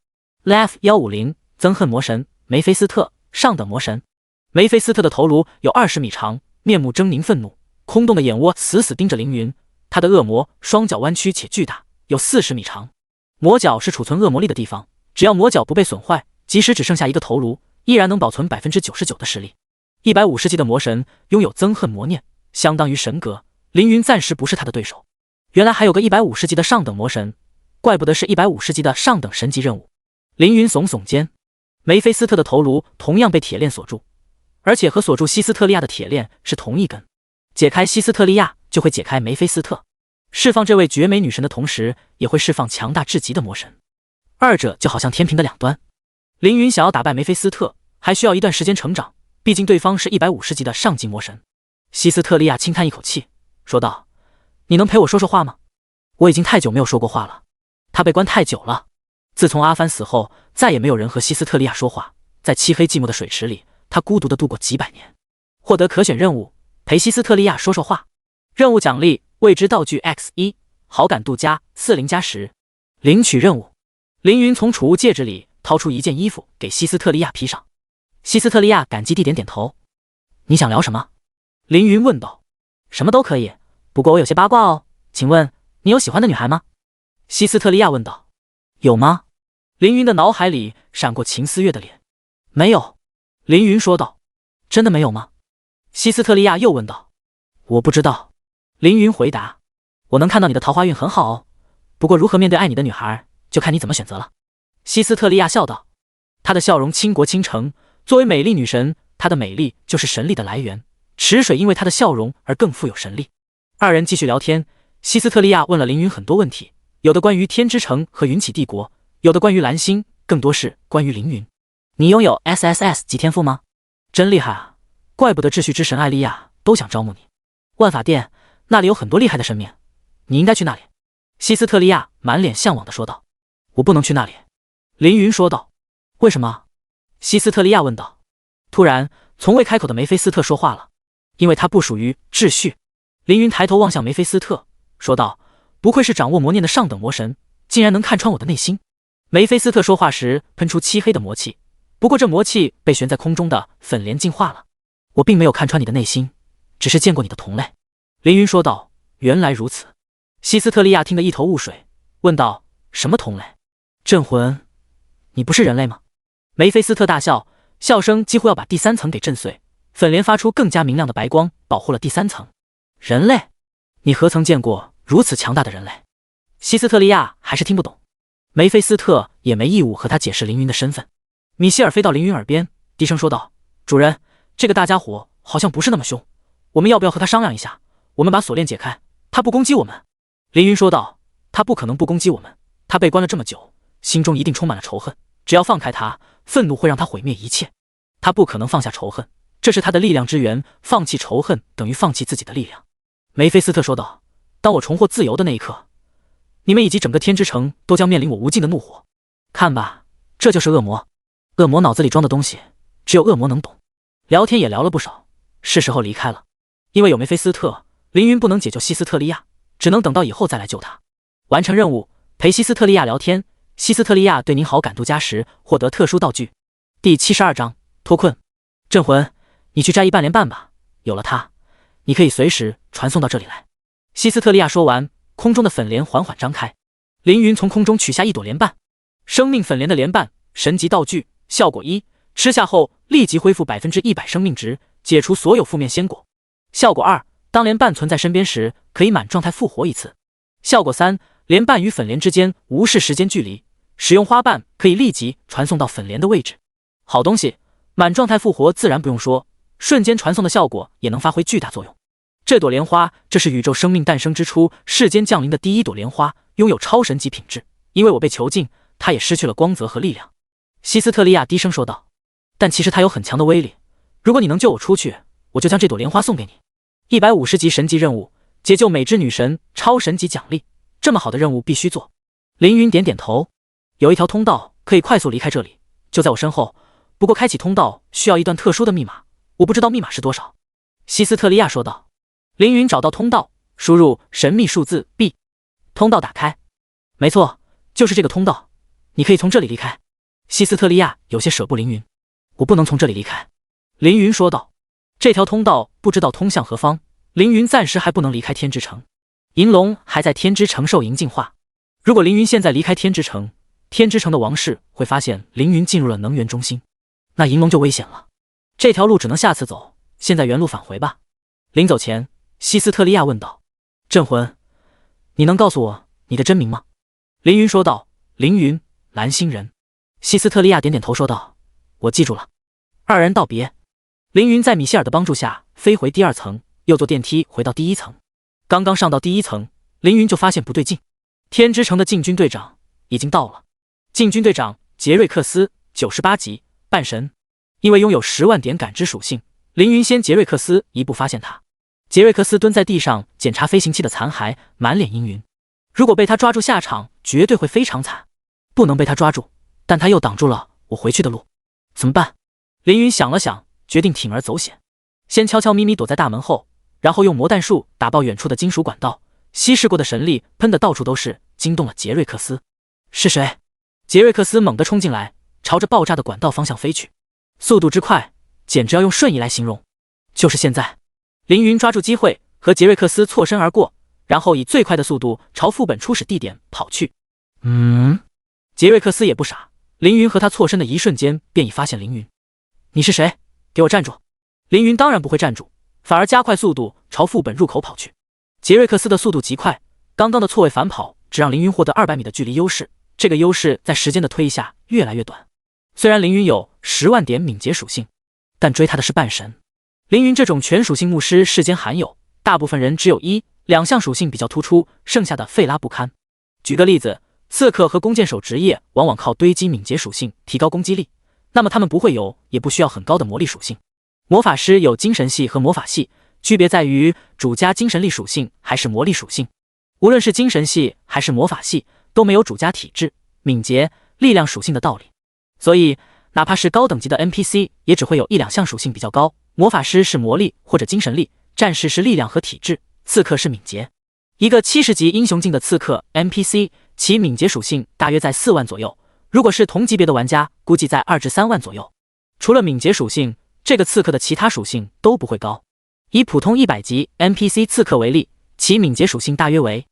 LF150憎恨魔神梅菲斯特，上等魔神。梅菲斯特的头颅有20米长，面目狰狞愤怒，空洞的眼窝死死盯着凌云。他的恶魔双脚弯曲且巨大，有40米长。魔角是储存恶魔力的地方，只要魔角不被损坏，即使只剩下一个头颅，依然能保存99%的实力。150级的魔神拥有憎恨魔念，相当于神格，凌云暂时不是他的对手。原来还有个150级的上等魔神，怪不得是150级的上等神级任务。凌云耸耸肩，梅菲斯特的头颅同样被铁链锁住，而且和锁住希斯特利亚的铁链是同一根。解开希斯特利亚就会解开梅菲斯特。释放这位绝美女神的同时，也会释放强大至极的魔神，二者就好像天平的两端。凌云想要打败梅菲斯特，还需要一段时间成长，毕竟对方是150级的上级魔神。希斯特利亚轻叹一口气，说道：“你能陪我说说话吗？我已经太久没有说过话了。他被关太久了，自从阿帆死后，再也没有人和希斯特利亚说话。在漆黑寂寞的水池里，他孤独地度过几百年。获得可选任务，陪希斯特利亚说说话。任务奖励：未知道具 X1， 好感度加40+10。领取任务。凌云从储物戒指里掏出一件衣服给希斯特利亚披上。希斯特利亚感激地点点头。你想聊什么？凌云问道。什么都可以，不过我有些八卦哦，请问你有喜欢的女孩吗？希斯特利亚问道。有吗？凌云的脑海里闪过秦思月的脸。没有，凌云说道。真的没有吗？希斯特利亚又问道。我不知道，凌云回答。我能看到你的桃花运很好哦，不过如何面对爱你的女孩，就看你怎么选择了。希斯特利亚笑道。她的笑容倾国倾城，作为美丽女神，她的美丽就是神力的来源。池水因为她的笑容而更富有神力。二人继续聊天，希斯特利亚问了凌云很多问题，有的关于天之城和云起帝国，有的关于蓝星，更多是关于凌云。你拥有 SSS 级天赋吗？真厉害啊，怪不得秩序之神艾莉亚都想招募你。万法殿那里有很多厉害的神明，你应该去那里。希斯特利亚满脸向往地说道。我不能去那里，凌云说道。为什么？希斯特利亚问道。突然，从未开口的梅菲斯特说话了。因为他不属于秩序。凌云抬头望向梅菲斯特，说道：不愧是掌握魔念的上等魔神，竟然能看穿我的内心。梅菲斯特说话时喷出漆黑的魔气，不过这魔气被悬在空中的粉莲净化了。我并没有看穿你的内心，只是见过你的同类。凌云说道。原来如此。希斯特利亚听得一头雾水，问道：什么同类？镇魂，你不是人类吗？梅菲斯特大笑，笑声几乎要把第三层给震碎。粉莲发出更加明亮的白光，保护了第三层。人类？你何曾见过如此强大的人类？希斯特利亚还是听不懂。梅菲斯特也没义务和他解释凌云的身份。米歇尔飞到凌云耳边，低声说道：主人，这个大家伙好像不是那么凶，我们要不要和他商量一下？我们把锁链解开，他不攻击我们。凌云说道：他不可能不攻击我们，他被关了这么久，心中一定充满了仇恨，只要放开他，愤怒会让他毁灭一切。他不可能放下仇恨，这是他的力量之源，放弃仇恨等于放弃自己的力量。梅菲斯特说道：当我重获自由的那一刻，你们以及整个天之城都将面临我无尽的怒火。看吧，这就是恶魔。恶魔脑子里装的东西，只有恶魔能懂。聊天也聊了不少，是时候离开了。因为有梅菲斯特，凌云不能解救希斯特利亚，只能等到以后再来救他。完成任务，陪希斯特利亚聊天。希斯特利亚对您好感度加10，获得特殊道具。第72章脱困。镇魂，你去摘一半莲瓣吧，有了它，你可以随时传送到这里来。希斯特利亚说完，空中的粉莲缓缓张开，凌云从空中取下一朵莲瓣。生命粉莲的莲瓣，神级道具，效果1，吃下后立即恢复100%生命值，解除所有负面仙果。效果2，当莲瓣存在身边时，可以满状态复活一次。效果3，莲瓣与粉莲之间无视时间距离，使用花瓣可以立即传送到粉莲的位置。好东西，满状态复活自然不用说，瞬间传送的效果也能发挥巨大作用。这朵莲花，这是宇宙生命诞生之初世间降临的第一朵莲花，拥有超神级品质。因为我被囚禁，它也失去了光泽和力量。希斯特利亚低声说道。但其实它有很强的威力，如果你能救我出去，我就将这朵莲花送给你。150级神级任务，解救美之女神，超神级奖励。这么好的任务必须做。凌云点点头。有一条通道可以快速离开这里，就在我身后，不过开启通道需要一段特殊的密码，我不知道密码是多少。希斯特利亚说道。凌云找到通道，输入神秘数字 B， 通道打开。没错，就是这个通道，你可以从这里离开。希斯特利亚有些舍不凌云。我不能从这里离开。凌云说道。这条通道不知道通向何方，凌云暂时还不能离开天之城。银龙还在天之城受营进化，如果凌云现在离开天之城，天之城的王室会发现凌云进入了能源中心，那银龙就危险了。这条路只能下次走，现在原路返回吧。临走前，希斯特利亚问道。镇魂，你能告诉我你的真名吗？凌云说道。凌云，蓝星人。希斯特利亚点点头说道。我记住了。二人道别。凌云在米歇尔的帮助下飞回第2层，又坐电梯回到第1层。刚刚上到第1层，凌云就发现不对劲，天之城的禁军队长已经到了。禁军队长杰瑞克斯，98级半神，因为拥有10万点感知属性，凌云先杰瑞克斯一步发现他。杰瑞克斯蹲在地上检查飞行器的残骸，满脸阴云。如果被他抓住下场，绝对会非常惨。不能被他抓住，但他又挡住了我回去的路，怎么办？凌云想了想，决定铤而走险，先悄悄咪咪躲在大门后，然后用魔弹术打爆远处的金属管道，稀释过的神力喷得到处都是，惊动了杰瑞克斯。是谁？杰瑞克斯猛地冲进来，朝着爆炸的管道方向飞去，速度之快，简直要用瞬移来形容。就是现在，凌云抓住机会和杰瑞克斯错身而过，然后以最快的速度朝副本初始地点跑去。杰瑞克斯也不傻，凌云和他错身的一瞬间便已发现凌云。你是谁？给我站住！凌云当然不会站住，反而加快速度朝副本入口跑去。杰瑞克斯的速度极快，刚刚的错位反跑只让凌云获得200米的距离优势，这个优势在时间的推移下越来越短。虽然凌云有10万点敏捷属性，但追他的是半神。凌云这种全属性牧师世间罕有，大部分人只有1、2项属性比较突出，剩下的废拉不堪。举个例子，刺客和弓箭手职业往往靠堆积敏捷属性提高攻击力，那么他们不会有也不需要很高的魔力属性。魔法师有精神系和魔法系，区别在于主加精神力属性还是魔力属性。无论是精神系还是魔法系，都没有主加体质、敏捷、力量属性的道理。所以哪怕是高等级的 NPC 也只会有1、2项属性比较高，魔法师是魔力或者精神力，战士是力量和体质，刺客是敏捷。一个70级英雄境的刺客 NPC， 其敏捷属性大约在4万左右，如果是同级别的玩家，估计在2至3万左右。除了敏捷属性，这个刺客的其他属性都不会高。以普通100级 NPC 刺客为例，其敏捷属性大约为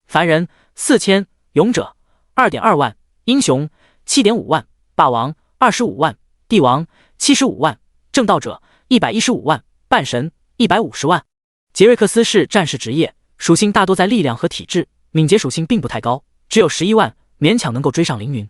凡人4000，勇者2.2万，英雄7.5万，霸王25万，帝王75万，正道者115万，半神150万。杰瑞克斯是战士职业，属性大多在力量和体质，敏捷属性并不太高，只有11万，勉强能够追上凌云。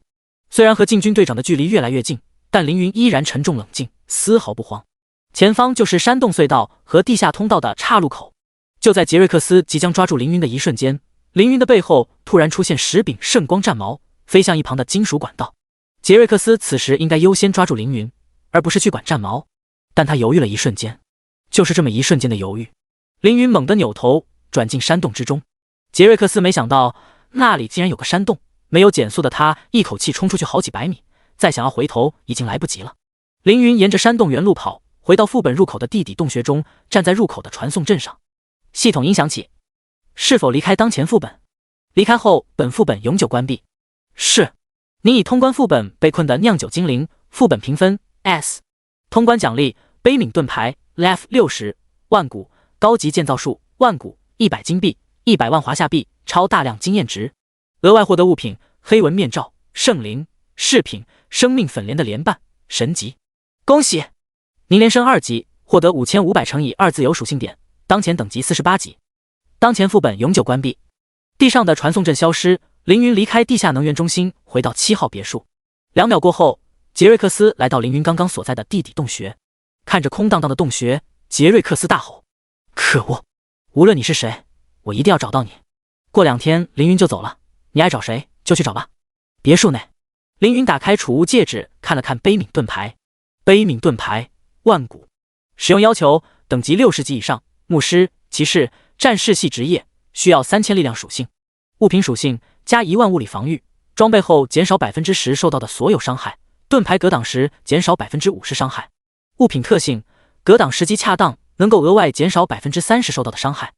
虽然和禁军队长的距离越来越近，但凌云依然沉重冷静，丝毫不慌。前方就是山洞隧道和地下通道的岔路口。就在杰瑞克斯即将抓住凌云的一瞬间，凌云的背后突然出现10柄圣光战矛，飞向一旁的金属管道。杰瑞克斯此时应该优先抓住凌云，而不是去管战矛，但他犹豫了一瞬间。就是这么一瞬间的犹豫，凌云猛地扭头转进山洞之中。杰瑞克斯没想到那里竟然有个山洞，没有减速的他一口气冲出去好几百米，再想要回头已经来不及了。凌云沿着山洞原路跑，回到副本入口的地底洞穴中，站在入口的传送阵上。系统音响起，是否离开当前副本？离开后本副本永久关闭。是。您已通关副本被困的酿酒精灵，副本评分 S。 通关奖励悲悯盾牌 Lef 60万股，高级建造术万股，100金币，100万华夏币，超大量经验值。额外获得物品黑纹面罩、圣灵饰品、生命粉莲的莲瓣，神级。恭喜您连升2级，获得5500乘以2自由属性点，当前等级48级。当前副本永久关闭。地上的传送阵消失，凌云离开地下能源中心，回到7号别墅。2秒过后，杰瑞克斯来到凌云刚刚所在的地底洞穴，看着空荡荡的洞穴，杰瑞克斯大吼：可恶！无论你是谁，我一定要找到你。过2天凌云就走了，你爱找谁就去找吧。别墅内，凌云打开储物戒指，看了看悲悯盾牌。悲悯盾牌万股，使用要求等级60级以上，牧师、骑士、战士系职业，需要3000力量属性。物品属性加1万物理防御，装备后减少 10% 受到的所有伤害，盾牌格挡时减少 50% 伤害。物品特性格挡时机恰当，能够额外减少 30% 受到的伤害。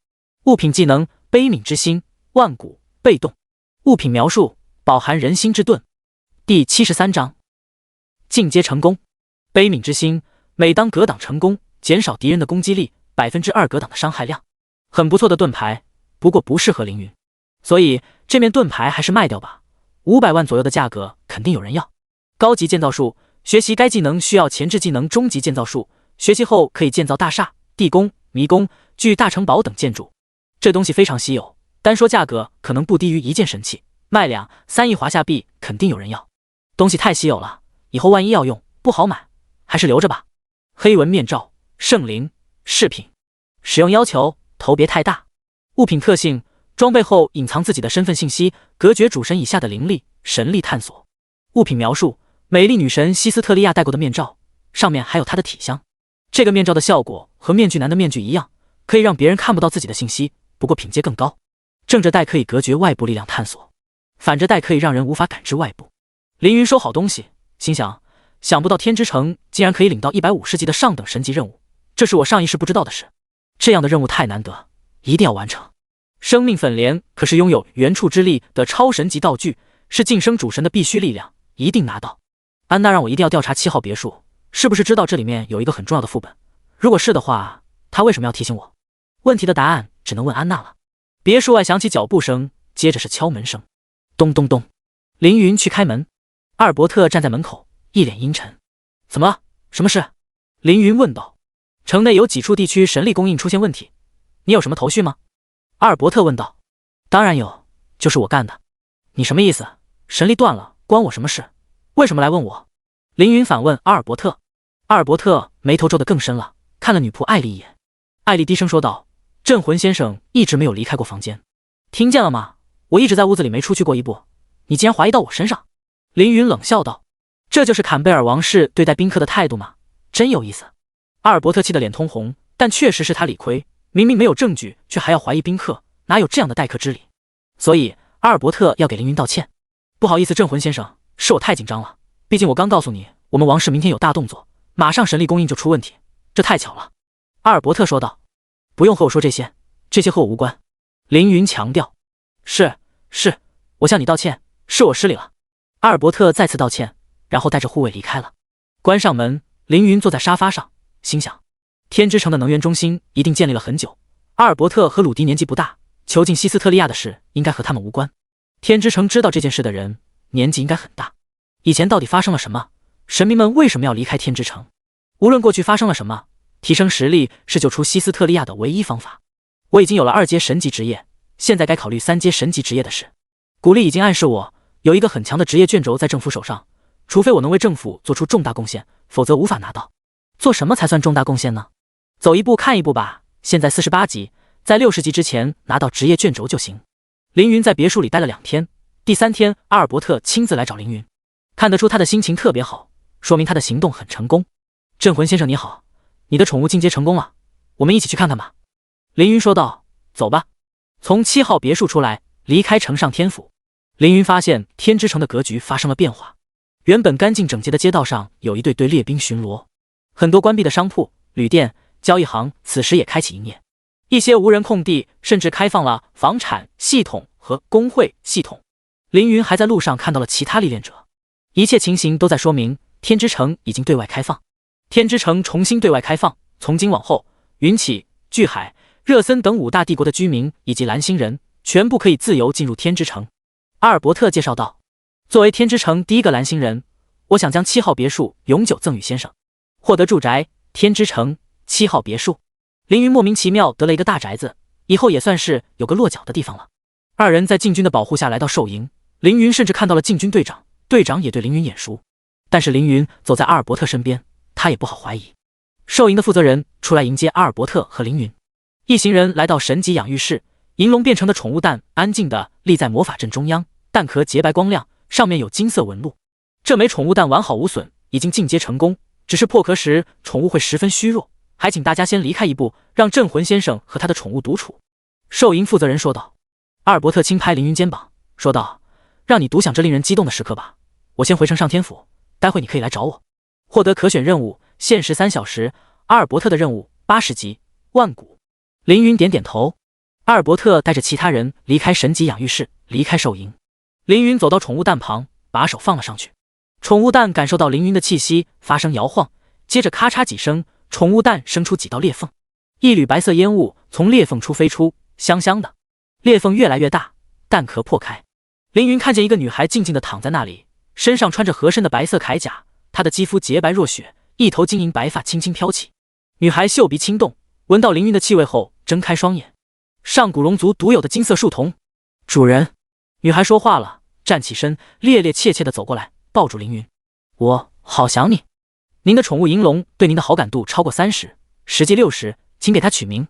物品技能悲悯之心万股被动。物品描述饱含人心之盾。第73章进阶成功。悲悯之心，每当格挡成功，减少敌人的攻击力 2% 格挡的伤害量。很不错的盾牌，不过不适合凌云，所以这面盾牌还是卖掉吧，500万左右的价格肯定有人要。高级建造术，学习该技能需要前置技能终极建造术，学习后可以建造大厦、地宫、迷宫、巨大城堡等建筑。这东西非常稀有，单说价格可能不低于1件神器，卖2-3亿华夏币肯定有人要。东西太稀有了，以后万一要用不好买，还是留着吧。黑纹面罩圣灵饰品，使用要求头别太大。物品特性：装备后隐藏自己的身份信息，隔绝主神以下的灵力、神力探索。物品描述：美丽女神西斯特利亚戴过的面罩，上面还有她的体香。这个面罩的效果和面具男的面具一样，可以让别人看不到自己的信息，不过品阶更高。正着戴可以隔绝外部力量探索，反着戴可以让人无法感知外部。凌云收好东西，心想不到天之城竟然可以领到150级的上等神级任务，这是我上一世不知道的事。这样的任务太难得，一定要完成。生命粉莲可是拥有原处之力的超神级道具，是晋升主神的必须力量，一定拿到。安娜让我一定要调查7号别墅，是不是知道这里面有一个很重要的副本？如果是的话，她为什么要提醒我？问题的答案只能问安娜了。别墅外响起脚步声，接着是敲门声。咚咚咚，凌云去开门。阿尔伯特站在门口，一脸阴沉。怎么了？什么事？凌云问道。城内有几处地区神力供应出现问题，你有什么头绪吗？阿尔伯特问道。当然有，就是我干的。你什么意思？神力断了，关我什么事？为什么来问我？凌云反问阿尔伯特。阿尔伯特眉头皱得更深了，看了女仆艾丽一眼。艾丽低声说道：镇魂先生一直没有离开过房间，听见了吗？我一直在屋子里没出去过一步，你竟然怀疑到我身上。凌云冷笑道：这就是坎贝尔王室对待宾客的态度吗？真有意思。阿尔伯特气得脸通红，但确实是他理亏，明明没有证据，却还要怀疑宾客，哪有这样的待客之礼？所以阿尔伯特要给凌云道歉。不好意思，镇魂先生，是我太紧张了，毕竟我刚告诉你，我们王室明天有大动作，马上神力供应就出问题，这太巧了。阿尔伯特说道。不用和我说这些，这些和我无关。凌云强调。是，我向你道歉，是我失礼了。阿尔伯特再次道歉，然后带着护卫离开了。关上门，凌云坐在沙发上，心想：天之城的能源中心一定建立了很久。阿尔伯特和鲁迪年纪不大，囚禁西斯特利亚的事应该和他们无关。天之城知道这件事的人年纪应该很大。以前到底发生了什么？神明们为什么要离开天之城？无论过去发生了什么，提升实力是救出西斯特利亚的唯一方法。我已经有了2阶神级职业，现在该考虑3阶神级职业的事。古力已经暗示我，有一个很强的职业卷轴在政府手上，除非我能为政府做出重大贡献，否则无法拿到。做什么才算重大贡献呢？走一步看一步吧。现在48级，在60级之前拿到职业卷轴就行。凌云在别墅里待了2天，第3天阿尔伯特亲自来找凌云，看得出他的心情特别好，说明他的行动很成功。镇魂先生你好，你的宠物进阶成功了，我们一起去看看吧。凌云说道。走吧。从7号别墅出来，离开城上天府，凌云发现天之城的格局发生了变化。原本干净整洁的街道上有一队列兵巡逻，很多关闭的商铺、旅店、交易行此时也开启营业，一些无人空地甚至开放了房产系统和工会系统。凌云还在路上看到了其他历练者，一切情形都在说明天之城已经对外开放。天之城重新对外开放，从今往后，云起、巨海、热森等5大帝国的居民以及蓝星人全部可以自由进入天之城。阿尔伯特介绍道。作为天之城第一个蓝星人，我想将7号别墅永久赠与先生。获得住宅，天之城7号别墅。凌云莫名其妙得了一个大宅子，以后也算是有个落脚的地方了。2人在禁军的保护下来到兽营，凌云甚至看到了禁军队长，队长也对凌云眼熟。但是凌云走在阿尔伯特身边，他也不好怀疑。兽营的负责人出来迎接阿尔伯特和凌云。一行人来到神级养育室，银龙变成的宠物蛋安静地立在魔法阵中央，蛋壳洁白光亮，上面有金色纹路。这枚宠物蛋完好无损，已经进阶成功，只是破壳时宠物会十分虚弱，还请大家先离开一步，让镇魂先生和他的宠物独处。兽营负责人说道。阿尔伯特轻拍凌云肩膀，说道：让你独享这令人激动的时刻吧，我先回城上天府，待会你可以来找我。获得可选任务，限时3小时。阿尔伯特的任务80级，万古。凌云点点头。阿尔伯特带着其他人离开神级养育室，离开兽营。凌云走到宠物蛋旁，把手放了上去。宠物蛋感受到凌云的气息，发生摇晃，接着咔嚓几声，宠物蛋生出几道裂缝，一缕白色烟雾从裂缝处飞出，香香的。裂缝越来越大，蛋壳破开。凌云看见一个女孩静静地躺在那里，身上穿着合身的白色铠甲，她的肌肤洁白若雪，一头晶莹白发轻轻飘起。女孩嗅鼻轻动，闻到凌云的气味后睁开双眼。上古龙族独有的金色树瞳。主人。女孩说话了，站起身，趔趔趄趄地走过来，抱住凌云。我好想你。您的宠物银龙对您的好感度超过30，实际60，请给它取名。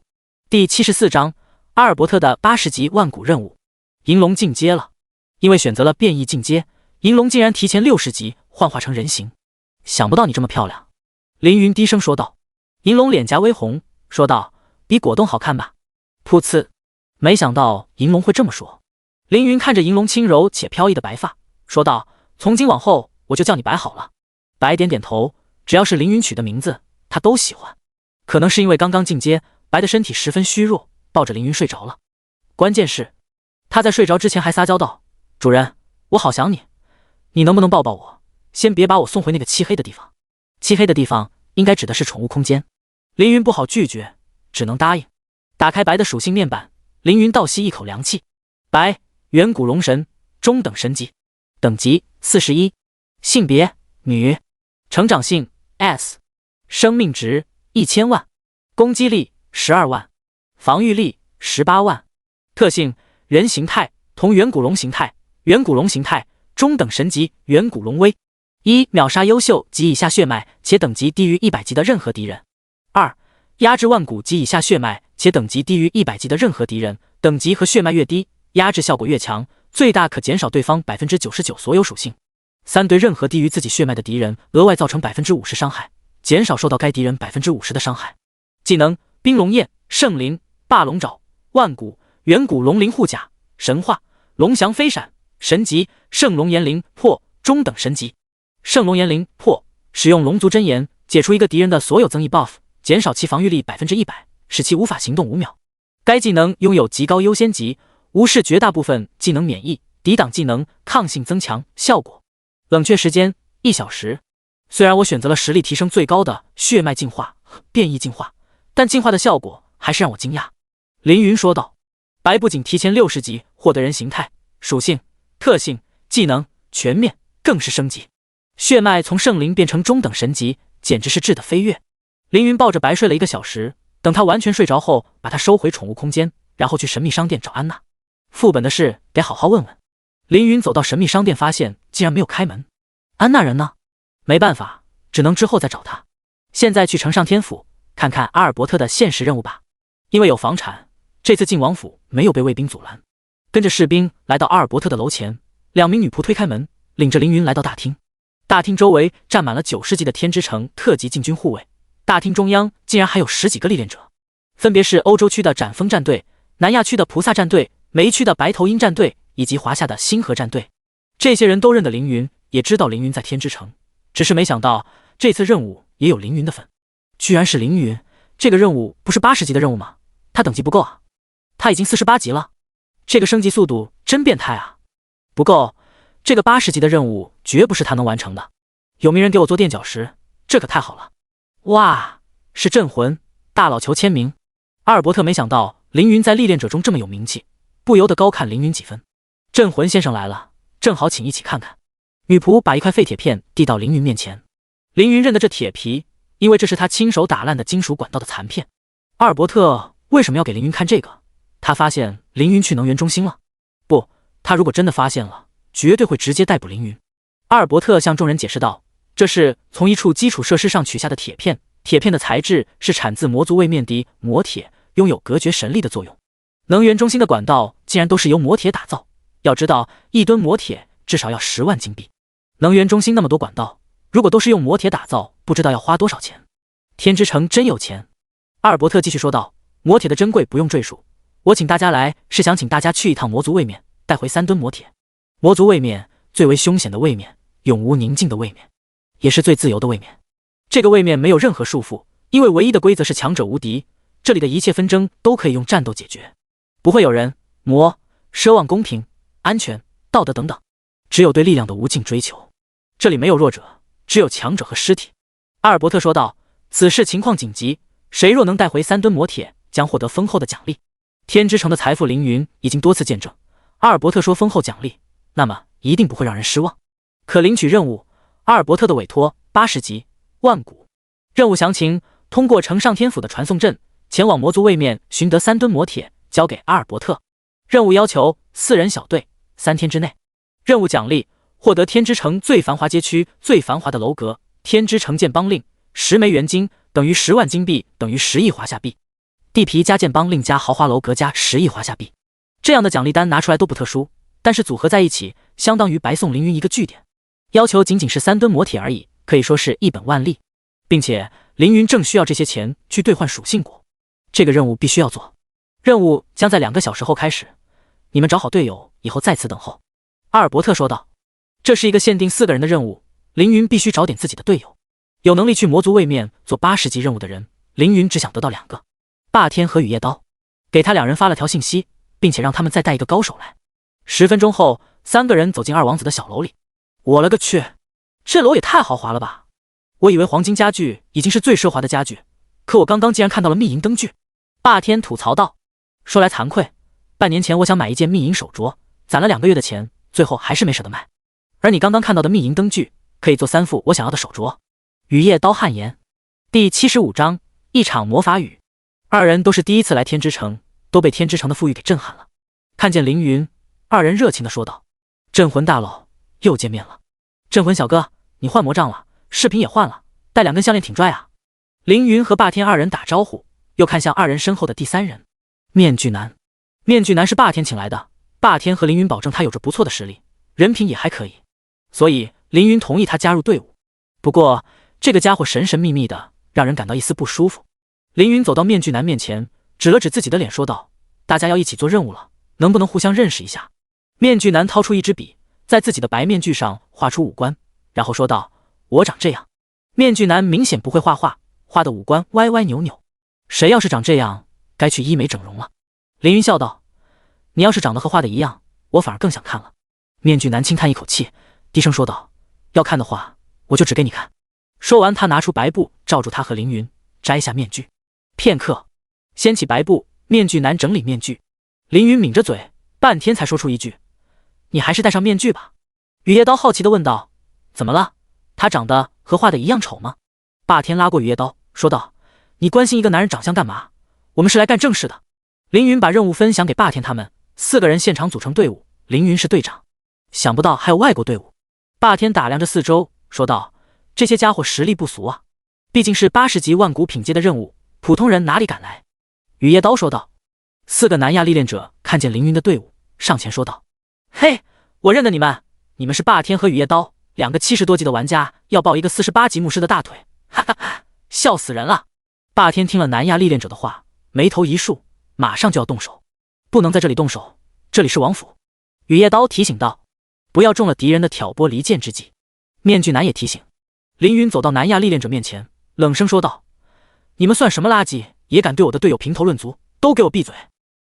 第74章阿尔伯特的80级万古任务，银龙进阶了。因为选择了变异进阶，银龙竟然提前60级幻化成人形。想不到你这么漂亮，凌云低声说道。银龙脸颊微红，说道：“比果冻好看吧？”噗呲，没想到银龙会这么说。凌云看着银龙轻柔且飘逸的白发，说道：“从今往后，我就叫你白好了。”白点点头，只要是凌云取的名字，他都喜欢。可能是因为刚刚进阶，白的身体十分虚弱，抱着凌云睡着了。关键是，他在睡着之前还撒娇道：“主人，我好想你，你能不能抱抱我？先别把我送回那个漆黑的地方。”漆黑的地方应该指的是宠物空间。凌云不好拒绝，只能答应。打开白的属性面板，凌云倒吸一口凉气。白，远古龙神，中等神级，等级41，性别女，成长性 S， 生命值1000万，攻击力12万，防御力18万。特性人形态，同远古龙形态，远古龙形态，中等神级，远古龙威。1. 秒杀优秀及以下血脉且等级低于100级的任何敌人。2. 压制万古及以下血脉且等级低于100级的任何敌人，等级和血脉越低，压制效果越强，最大可减少对方 99% 所有属性。3. 对任何低于自己血脉的敌人额外造成 50% 伤害，减少受到该敌人 50% 的伤害。技能：冰龙焰、圣灵、霸龙爪、万古、远古龙鳞护甲、神话、龙翔飞闪。神级：圣龙炎灵破，中等神级。圣龙炎灵破，使用龙族真言解除一个敌人的所有增益 buff， 减少其防御力 100%， 使其无法行动5秒。该技能拥有极高优先级，无视绝大部分技能免疫、抵挡技能、抗性增强效果。冷却时间1小时。虽然我选择了实力提升最高的血脉进化和变异进化，但进化的效果还是让我惊讶。凌云说道。白不仅提前60级获得人形态、属性、特性、技能全面，更是升级。血脉从圣灵变成中等神级，简直是质的飞跃。凌云抱着白睡了1个小时，等他完全睡着后，把他收回宠物空间，然后去神秘商店找安娜。副本的事得好好问问。凌云走到神秘商店，发现竟然没有开门。安娜人呢？没办法，只能之后再找他。现在去城上天府看看阿尔伯特的现实任务吧。因为有房产，这次进王府没有被卫兵阻拦。跟着士兵来到阿尔伯特的楼前，2名女仆推开门，领着凌云来到大厅。大厅周围站满了90级的天之城特级禁军护卫，大厅中央竟然还有10几个历练者，分别是欧洲区的斩锋战队、南亚区的菩萨战队、梅区的白头鹰战队以及华夏的星河战队。这些人都认得凌云，也知道凌云在天之城，只是没想到这次任务也有凌云的份。居然是凌云，这个任务不是80级的任务吗？他等级不够啊，他已经48级了，这个升级速度真变态啊！不够，这个80级的任务绝不是他能完成的。有名人给我做垫脚石，这可太好了！哇，是镇魂，大佬求签名。阿尔伯特没想到凌云在历练者中这么有名气，不由得高看凌云几分。镇魂先生来了，正好请一起看看。女仆把一块废铁片递到凌云面前，凌云认得这铁皮，因为这是他亲手打烂的金属管道的残片。阿尔伯特为什么要给凌云看这个？他发现凌云去能源中心了？不，他如果真的发现了，绝对会直接逮捕凌云。阿尔伯特向众人解释道，这是从一处基础设施上取下的铁片，铁片的材质是产自魔族位面的魔铁，拥有隔绝神力的作用。能源中心的管道竟然都是由魔铁打造，要知道1吨魔铁至少要10万金币。能源中心那么多管道，如果都是用魔铁打造，不知道要花多少钱。天之城真有钱。阿尔伯特继续说道，魔铁的珍贵不用赘述，我请大家来是想请大家去一趟魔族位面，带回3吨魔铁。魔族位面最为凶险的位面，永无宁静的位面，也是最自由的位面。这个位面没有任何束缚，因为唯一的规则是强者无敌，这里的一切纷争都可以用战斗解决，不会有人魔奢望公平、安全、道德等等，只有对力量的无尽追求。这里没有弱者，只有强者和尸体。阿尔伯特说道，此事情况紧急，谁若能带回3吨魔铁，将获得丰厚的奖励。天之城的财富凌云已经多次见证，阿尔伯特说丰厚奖励，那么一定不会让人失望。可领取任务，阿尔伯特的委托80级万古。任务详情通过城上天府的传送阵前往魔族位面寻得3吨魔铁，交给阿尔伯特。任务要求4人小队，3天之内。任务奖励获得天之城最繁华街区最繁华的楼阁，天之城建邦令10枚元金，等于10万金币，等于10亿华夏币。地皮加建邦另加豪华楼阁加10亿华夏币。这样的奖励单拿出来都不特殊，但是组合在一起，相当于白送凌云一个据点。要求仅仅是3吨魔铁而已，可以说是一本万利，并且凌云正需要这些钱去兑换属性果。这个任务必须要做，任务将在2个小时后开始，你们找好队友，以后在此等候。阿尔伯特说道。这是一个限定4个人的任务，凌云必须找点自己的队友。有能力去魔族位面做80级任务的人，凌云只想得到2个，霸天和雨夜刀。给他2人发了条信息，并且让他们再带一个高手来。10分钟后，3个人走进二王子的小楼里。我了个去，这楼也太豪华了吧！我以为黄金家具已经是最奢华的家具，可我刚刚竟然看到了密银灯具。霸天吐槽道。说来惭愧，半年前我想买一件密银手镯，攒了2个月的钱，最后还是没舍得买。而你刚刚看到的密银灯具，可以做3副我想要的手镯。雨夜刀汗颜。第75章，一场魔法雨。2人都是第一次来天之城，都被天之城的富裕给震撼了。看见凌云，2人热情地说道：“镇魂大佬，又见面了。镇魂小哥，你换魔杖了，饰品也换了，戴2根项链挺拽啊。”凌云和霸天2人打招呼，又看向2人身后的第3人，面具男。面具男是霸天请来的，霸天和凌云保证他有着不错的实力，人品也还可以，所以凌云同意他加入队伍。不过这个家伙神神秘秘的，让人感到一丝不舒服。凌云走到面具男面前，指了指自己的脸说道：“大家要一起做任务了，能不能互相认识一下？”面具男掏出一支笔，在自己的白面具上画出5官，然后说道：“我长这样。”面具男明显不会画画，画的5官歪歪扭扭。谁要是长这样，该去医美整容了。凌云笑道：“你要是长得和画的一样，我反而更想看了。”面具男轻叹一口气，低声说道：“要看的话，我就指给你看。”说完，他拿出白布罩住他和凌云，摘下面具。片刻，掀起白布，面具男整理面具。凌云抿着嘴，半天才说出一句：“你还是戴上面具吧。”雨夜刀好奇地问道：“怎么了？他长得和画的一样丑吗？”霸天拉过雨夜刀，说道：“你关心一个男人长相干嘛？我们是来干正事的。”凌云把任务分享给霸天他们，4个人现场组成队伍，凌云是队长。想不到还有外国队伍。霸天打量着四周，说道：“这些家伙实力不俗啊，毕竟是80级万古品阶的任务，普通人哪里敢来？”雨夜刀说道。4个南亚历练者看见凌云的队伍，上前说道：“嘿，我认得你们，你们是霸天和雨夜刀，2个70多级的玩家要抱一个48级牧师的大腿，哈哈哈，笑死人了。”霸天听了南亚历练者的话，眉头一竖，马上就要动手。不能在这里动手，这里是王府。雨夜刀提醒道：“不要中了敌人的挑拨离间之计。”面具男也提醒。凌云走到南亚历练者面前，冷声说道：“你们算什么垃圾，也敢对我的队友评头论足？都给我闭嘴，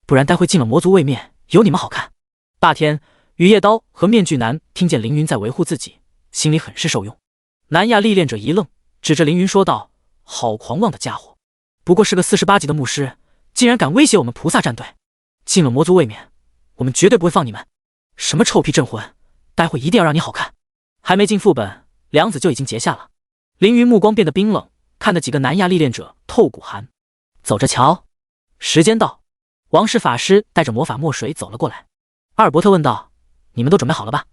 不然待会进了魔族位面，有你们好看。”霸天、雨夜刀和面具男听见凌云在维护自己，心里很是受用。南亚历练者一愣，指着凌云说道：“好狂妄的家伙，不过是个48级的牧师，竟然敢威胁我们菩萨战队！进了魔族位面，我们绝对不会放你们！什么臭屁镇魂，待会一定要让你好看！”还没进副本，梁子就已经结下了。凌云目光变得冰冷，看得几个南亚历练者透骨寒。走着瞧。时间到，王室法师带着魔法墨水走了过来。阿尔伯特问道：“你们都准备好了吧？”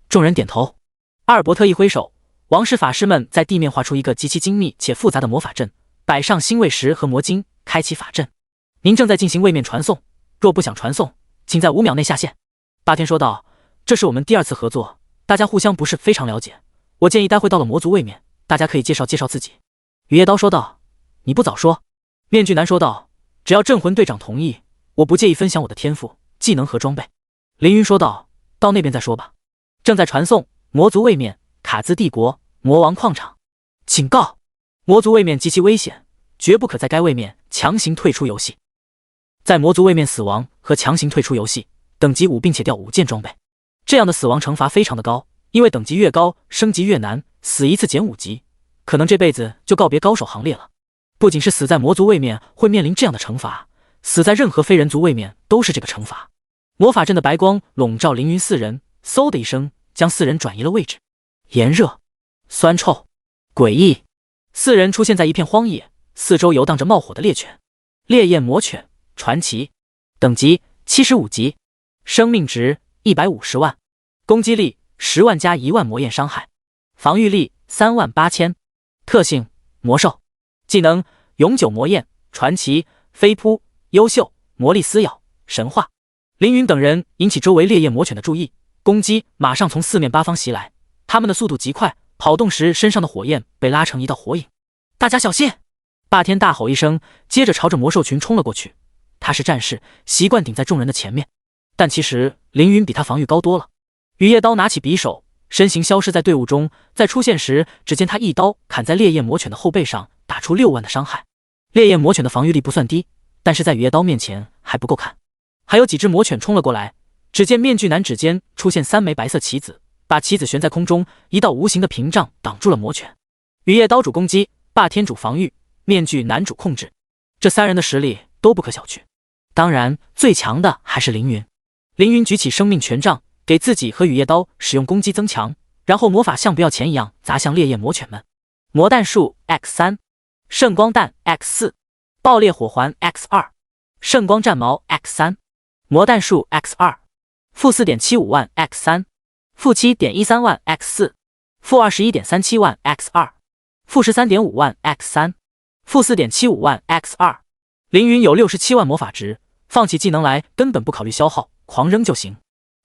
众人点头。阿尔伯特一挥手，王室法师们在地面画出一个极其精密且复杂的魔法阵，摆上星位石和魔晶，开启法阵。您正在进行位面传送，若不想传送，请在5秒内下线。霸天说道：“这是我们第2次合作，大家互相不是非常了解，我建议待会到了魔族位面，大家可以介绍介绍自己。”雨夜刀说道：“你不早说。”面具男说道：“只要镇魂队长同意，我不介意分享我的天赋、技能和装备。”凌云说道：“到那边再说吧。”正在传送，魔族位面，卡兹帝国魔王矿场。警告：魔族位面极其危险，绝不可在该位面强行退出游戏。在魔族位面死亡和强行退出游戏，等级5并且掉5件装备。这样的死亡惩罚非常的高，因为等级越高，升级越难，死一次减5级，可能这辈子就告别高手行列了。不仅是死在魔族位面会面临这样的惩罚，死在任何非人族位面都是这个惩罚。魔法阵的白光笼罩凌云4人，嗖的一声将4人转移了位置。炎热、酸臭、诡异，4人出现在一片荒野，四周游荡着冒火的猎犬。烈焰魔犬，传奇，等级75级，生命值150万，攻击力10万加1万魔焰伤害，防御力38000，特性魔兽，技能永久魔焰，传奇，飞扑、优秀、魔力撕咬、神话。凌云等人引起周围烈焰魔犬的注意，攻击马上从四面八方袭来。他们的速度极快，跑动时身上的火焰被拉成一道火影。大家小心！霸天大吼一声，接着朝着魔兽群冲了过去。他是战士，习惯顶在众人的前面，但其实凌云比他防御高多了。雨夜刀拿起匕首，身形消失在队伍中，在出现时，只见他一刀砍在烈焰魔犬的后背上，打出6万的伤害。烈焰魔犬的防御力不算低，但是在雨夜刀面前还不够砍。还有几只魔犬冲了过来，只见面具男指尖出现3枚白色棋子，把棋子悬在空中，一道无形的屏障挡住了魔犬。雨夜刀主攻击，霸天主防御，面具男主控制，这3人的实力都不可小觑。当然，最强的还是凌云。凌云举起生命权杖，给自己和雨夜刀使用攻击增强，然后魔法像不要钱一样砸向烈焰魔犬们。魔弹术 X3， 圣光弹 X4， 爆裂火环 X2， 圣光战矛 X3， 魔弹术 X2， 负 4.75 万 X3， 负 7.13 万 X4， 负 21.37 万 X2， 负 13.5 万 X3， 负 4.75 万 X2。 凌云有67万魔法值，放起技能来根本不考虑消耗，狂扔就行，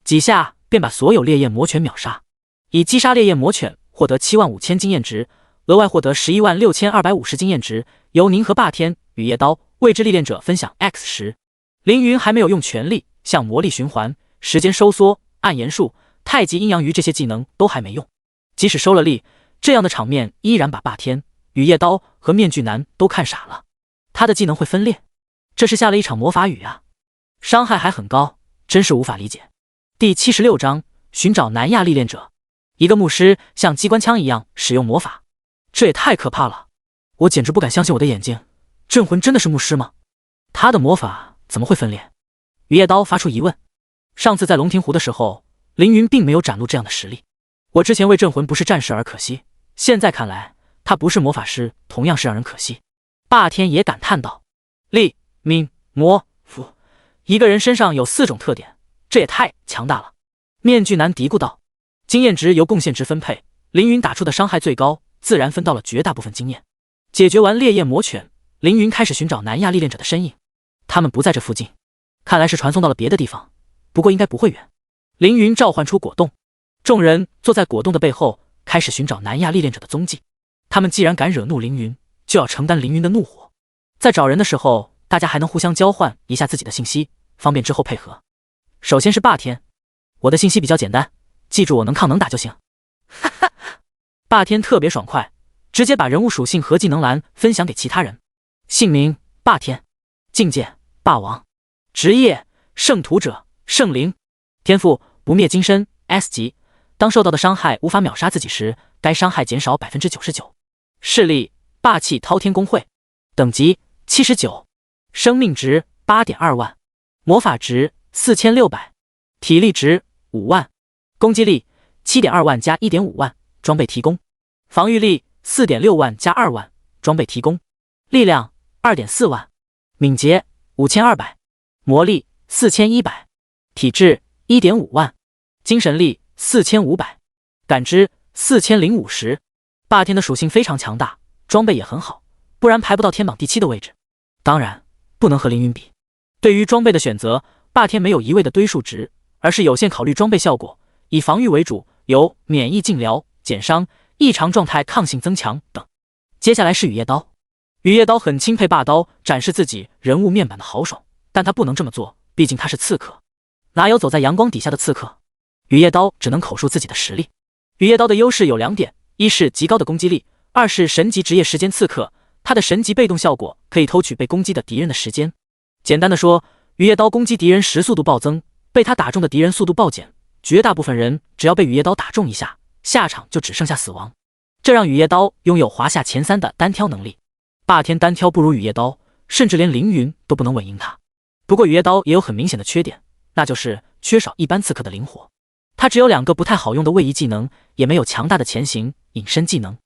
几下便把所有烈焰魔犬秒杀。以击杀烈焰魔犬获得75000经验值，额外获得116250经验值。由您和霸天、雨夜刀、未知历练者分享 X10。凌云还没有用全力，像魔力循环、时间收缩、暗炎术、太极阴阳鱼这些技能都还没用。即使收了力，这样的场面依然把霸天、雨夜刀和面具男都看傻了。他的技能会分裂，这是下了一场魔法雨啊！伤害还很高，真是无法理解。第76章寻找南亚历练者。一个牧师像机关枪一样使用魔法，这也太可怕了！我简直不敢相信我的眼睛，镇魂真的是牧师吗？他的魔法怎么会分裂？雨夜刀发出疑问。上次在龙庭湖的时候，凌云并没有展露这样的实力。我之前为镇魂不是战士而可惜，现在看来他不是魔法师，同样是让人可惜。霸天也感叹道：力、敏、魔、符，一个人身上有4种特点，这也太强大了。面具男嘀咕道：经验值由贡献值分配，凌云打出的伤害最高，自然分到了绝大部分经验。解决完烈焰魔犬，凌云开始寻找南亚历练者的身影。他们不在这附近，看来是传送到了别的地方，不过应该不会远。凌云召唤出果冻，众人坐在果冻的背后，开始寻找南亚历练者的踪迹。他们既然敢惹怒凌云，就要承担凌云的怒火。在找人的时候，大家还能互相交换一下自己的信息，方便之后配合。首先是霸天，我的信息比较简单，记住我能抗能打就行。哈哈，霸天特别爽快，直接把人物属性和技能栏分享给其他人。姓名霸天，境界霸王，职业圣屠者、圣灵，天赋不灭金身 S 级，当受到的伤害无法秒杀自己时，该伤害减少 99%。势力霸气滔天公会，等级79，生命值 8.2 万，魔法值4600，体力值5万，攻击力 7.2 万加 1.5 万，装备提供，防御力 4.6 万加2万，装备提供，力量 2.4 万，敏捷5200，魔力4100，体质 1.5 万，精神力4500，感知4050。霸天的属性非常强大，装备也很好，不然排不到天榜第7的位置。当然不能和凌云比。对于装备的选择，霸天没有一味的堆数值，而是有限考虑装备效果，以防御为主，有免疫禁疗、减伤、异常状态抗性增强等。接下来是雨夜刀。雨夜刀很钦佩霸刀展示自己人物面板的豪爽，但他不能这么做，毕竟他是刺客，哪有走在阳光底下的刺客？雨夜刀只能口述自己的实力。雨夜刀的优势有2点，一是极高的攻击力，二是神级职业时间刺客，他的神级被动效果可以偷取被攻击的敌人的时间。简单的说，雨夜刀攻击敌人时速度暴增，被他打中的敌人速度暴减，绝大部分人只要被雨夜刀打中一下，下场就只剩下死亡，这让雨夜刀拥有华夏前3的单挑能力。霸天单挑不如雨夜刀，甚至连凌云都不能稳赢他。不过雨夜刀也有很明显的缺点，那就是缺少一般刺客的灵活。他只有2个不太好用的位移技能，也没有强大的前行、隐身技能。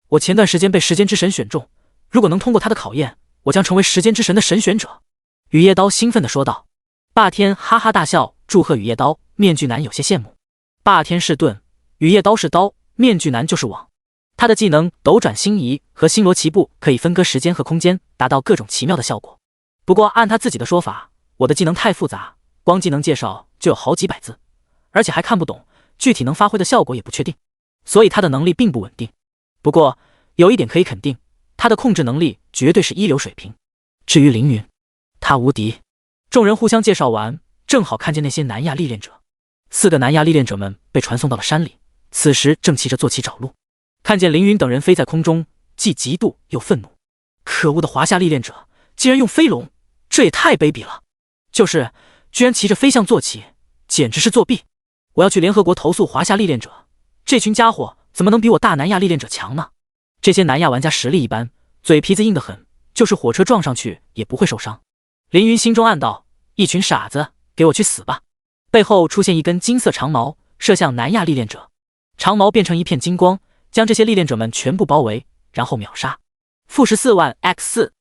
我前段时间被时间之神选中，如果能通过他的考验，我将成为时间之神的神选者。雨夜刀兴奋地说道。霸天哈哈大笑，祝贺雨夜刀。面具男有些羡慕。霸天是盾，雨夜刀是刀，面具男就是网。他的技能斗转星移和星罗棋布可以分割时间和空间，达到各种奇妙的效果。不过按他自己的说法，我的技能太复杂，光技能介绍就有好几百字，而且还看不懂，具体能发挥的效果也不确定，所以他的能力并不稳定。不过有一点可以肯定，他的控制能力绝对是一流水平。至于凌云，他无敌。众人互相介绍完，正好看见那些南亚历练者，4个南亚历练者们被传送到了山里，此时正骑着坐骑找路。看见凌云等人飞在空中，既嫉妒又愤怒。可恶的华夏历练者竟然用飞龙，这也太卑鄙了！就是居然骑着飞象坐骑，简直是作弊！我要去联合国投诉华夏历练者，这群家伙怎么能比我大南亚历练者强呢？这些南亚玩家实力一般，嘴皮子硬得很，就是火车撞上去也不会受伤。凌云心中暗道：一群傻子，给我去死吧！背后出现一根金色长矛，射向南亚历练者。长矛变成一片金光，将这些历练者们全部包围，然后秒杀。负14万 X4，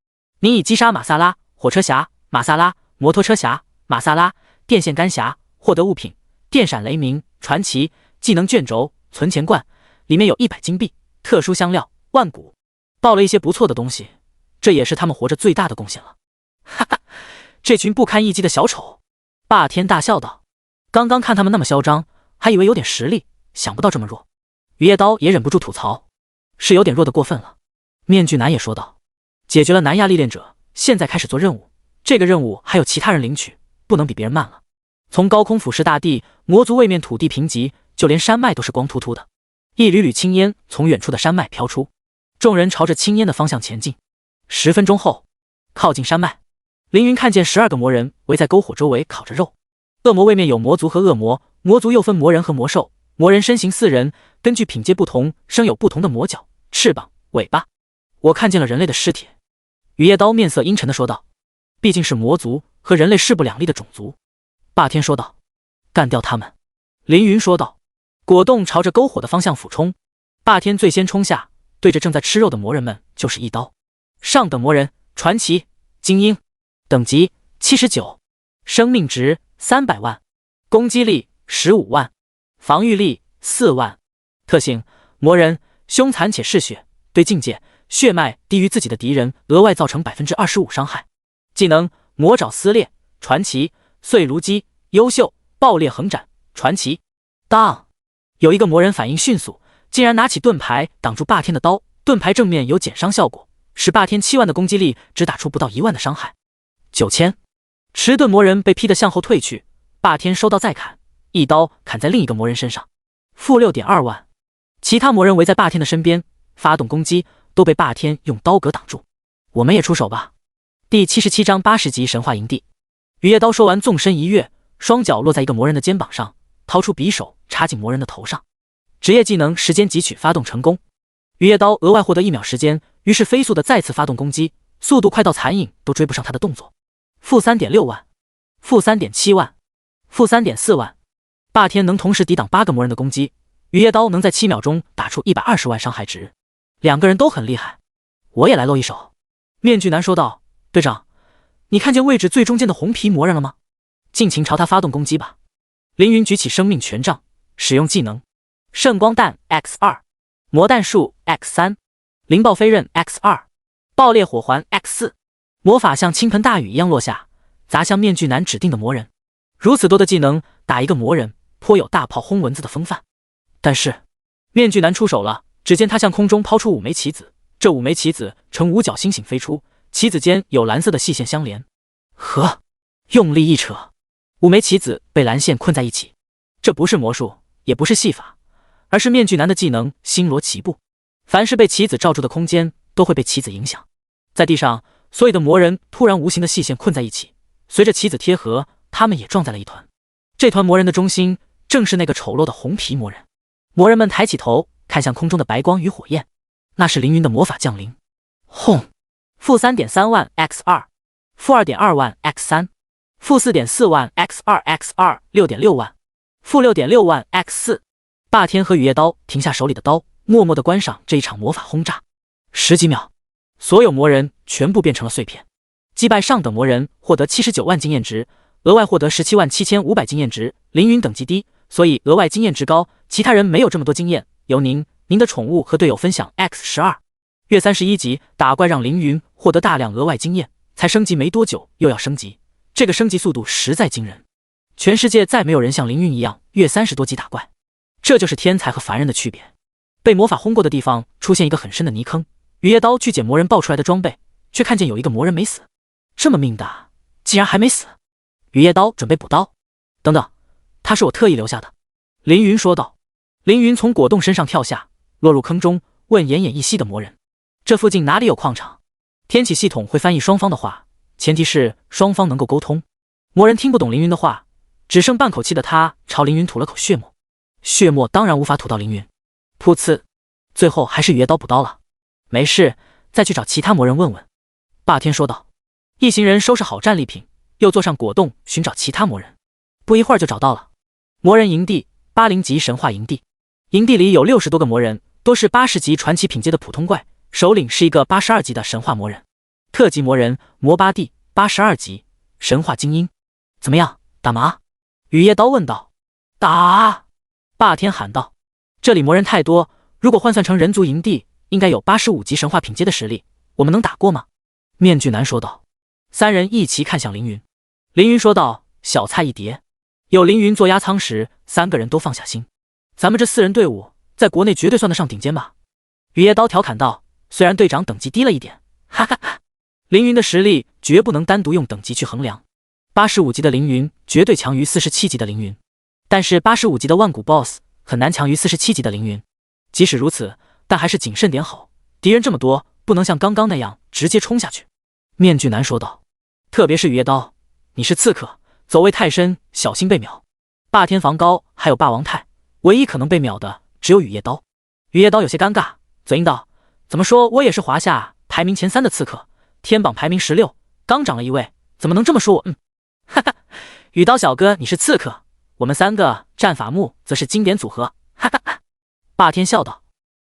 你以击杀马萨拉、火车侠、马萨拉、摩托车侠、马萨拉、电线杆侠获得物品：电闪雷鸣、传奇技能卷轴、存钱罐，里面有100金币、特殊香料、万古，爆了一些不错的东西，这也是他们活着最大的贡献了。哈哈，这群不堪一击的小丑！霸天大笑道：刚刚看他们那么嚣张，还以为有点实力，想不到这么弱。雨夜刀也忍不住吐槽：是有点弱的过分了。面具男也说道：解决了南亚历练者，现在开始做任务，这个任务还有其他人领取，不能比别人慢了。从高空俯视大地，魔族位面土地贫瘠，就连山脉都是光秃秃的。一缕缕青烟从远处的山脉飘出，众人朝着青烟的方向前进。10分钟后，靠近山脉，凌云看见12个魔人围在篝火周围烤着肉。恶魔位面有魔族和恶魔，魔族又分魔人和魔兽。魔人身形4人，根据品阶不同，生有不同的魔角、翅膀、尾巴。我看见了人类的尸体。雨夜刀面色阴沉地说道：毕竟是魔族，和人类势不两立的种族。霸天说道：干掉他们。凌云说道。果冻朝着篝火的方向俯冲，霸天最先冲下，对着正在吃肉的魔人们就是一刀。上等魔人，传奇，精英，等级79，生命值300万，攻击力15万，防御力4万。特性：魔人，凶残且嗜血，对境界血脉低于自己的敌人额外造成 25% 伤害。技能：魔爪撕裂，传奇，碎炉机，优秀，爆裂横斩，传奇。当，有一个魔人反应迅速，竟然拿起盾牌挡住霸天的刀，盾牌正面有减伤效果，使霸天7万的攻击力只打出不到1万的伤害。9000，持盾魔人被劈得向后退去，霸天收到再砍，一刀砍在另一个魔人身上。负 6.2 万，其他魔人围在霸天的身边，发动攻击都被霸天用刀格挡住。我们也出手吧。第77章80级神话营地。雨夜刀说完，纵身一跃，双脚落在一个魔人的肩膀上，掏出匕首插进魔人的头上。职业技能时间汲取发动成功，雨夜刀额外获得1秒时间，于是飞速的再次发动攻击，速度快到残影都追不上他的动作。负 3.6 万，负 3.7 万，负 3.4 万。霸天能同时抵挡8个魔人的攻击，雨夜刀能在7秒钟打出120万伤害值，两个人都很厉害。我也来露一手。面具男说道：队长，你看见位置最中间的红皮魔人了吗？尽情朝他发动攻击吧。凌云举起生命权杖，使用技能：圣光弹 X2， 魔弹术 X3， 灵爆飞刃 X2， 爆裂火环 X4。 魔法像倾盆大雨一样落下，砸向面具男指定的魔人。如此多的技能打一个魔人，颇有大炮轰蚊子的风范。但是面具男出手了，只见他向空中抛出5枚棋子，这5枚棋子呈五角星形飞出，棋子间有蓝色的细线相连。呵，用力一扯，5枚棋子被蓝线困在一起。这不是魔术，也不是戏法，而是面具男的技能星罗棋布。凡是被棋子罩住的空间都会被棋子影响。在地上，所有的魔人突然无形的细线困在一起，随着棋子贴合，他们也撞在了一团。这团魔人的中心正是那个丑陋的红皮魔人。魔人们抬起头看向空中的白光与火焰，那是凌云的魔法降临。轰！负 3.3 万 X2， 负 2.2 万 X3， 负 4.4 万 X2 X2 6.6 万，负 6.6 万 X4。 霸天和雨夜刀停下手里的刀，默默地观赏这一场魔法轰炸。10几秒，所有魔人全部变成了碎片。击败上等魔人获得79万经验值，额外获得17万7500经验值。凌云等级低，所以额外经验值高，其他人没有这么多经验。由您的宠物和队友分享 X12。月31级打怪让凌云获得大量额外经验，才升级没多久又要升级，这个升级速度实在惊人。全世界再没有人像凌云一样月30多级打怪，这就是天才和凡人的区别。被魔法轰过的地方出现一个很深的泥坑，雨夜刀去捡魔人爆出来的装备，却看见有一个魔人没死。这么命大，竟然还没死！雨夜刀准备补刀。等等，他是我特意留下的。凌云说道。凌云从果冻身上跳下，落入坑中，问奄奄一息的魔人：这附近哪里有矿场？天启系统会翻译双方的话，前提是双方能够沟通。魔人听不懂凌云的话，只剩半口气的他朝凌云吐了口血沫。血沫当然无法吐到凌云。噗呲，最后还是雨夜刀补刀了。没事，再去找其他魔人问问。霸天说道。一行人收拾好战利品，又坐上果冻寻找其他魔人。不一会儿就找到了魔人营地，80级神话营地。营地里有60多个魔人，都是80级传奇品阶的普通怪，首领是一个82级的神话魔人。特级魔人魔巴蒂82级神话精英。怎么样，打吗？雨夜刀问道。打！霸天喊道。这里魔人太多，如果换算成人族营地，应该有85级神话品阶的实力，我们能打过吗？面具男说道。三人一齐看向凌云。凌云说道：小菜一碟。有凌云做压舱时，3个人都放下心。咱们这4人队伍在国内绝对算得上顶尖吧？雨夜刀调侃道。虽然队长等级低了一点，哈哈哈。凌云的实力绝不能单独用等级去衡量。85级的凌云绝对强于47级的凌云，但是85级的万古 BOSS 很难强于47级的凌云。即使如此，但还是谨慎点好，敌人这么多，不能像刚刚那样直接冲下去。面具男说道。特别是雨夜刀，你是刺客，走位太深，小心被秒。霸天防高还有霸王太，唯一可能被秒的只有雨夜刀。雨夜刀有些尴尬，嘴硬道：怎么说我也是华夏排名前3的刺客，天榜排名16，刚涨了一位，怎么能这么说我？哈哈，雨刀小哥你是刺客，我们3个战法木则是经典组合，哈哈哈。霸天笑道。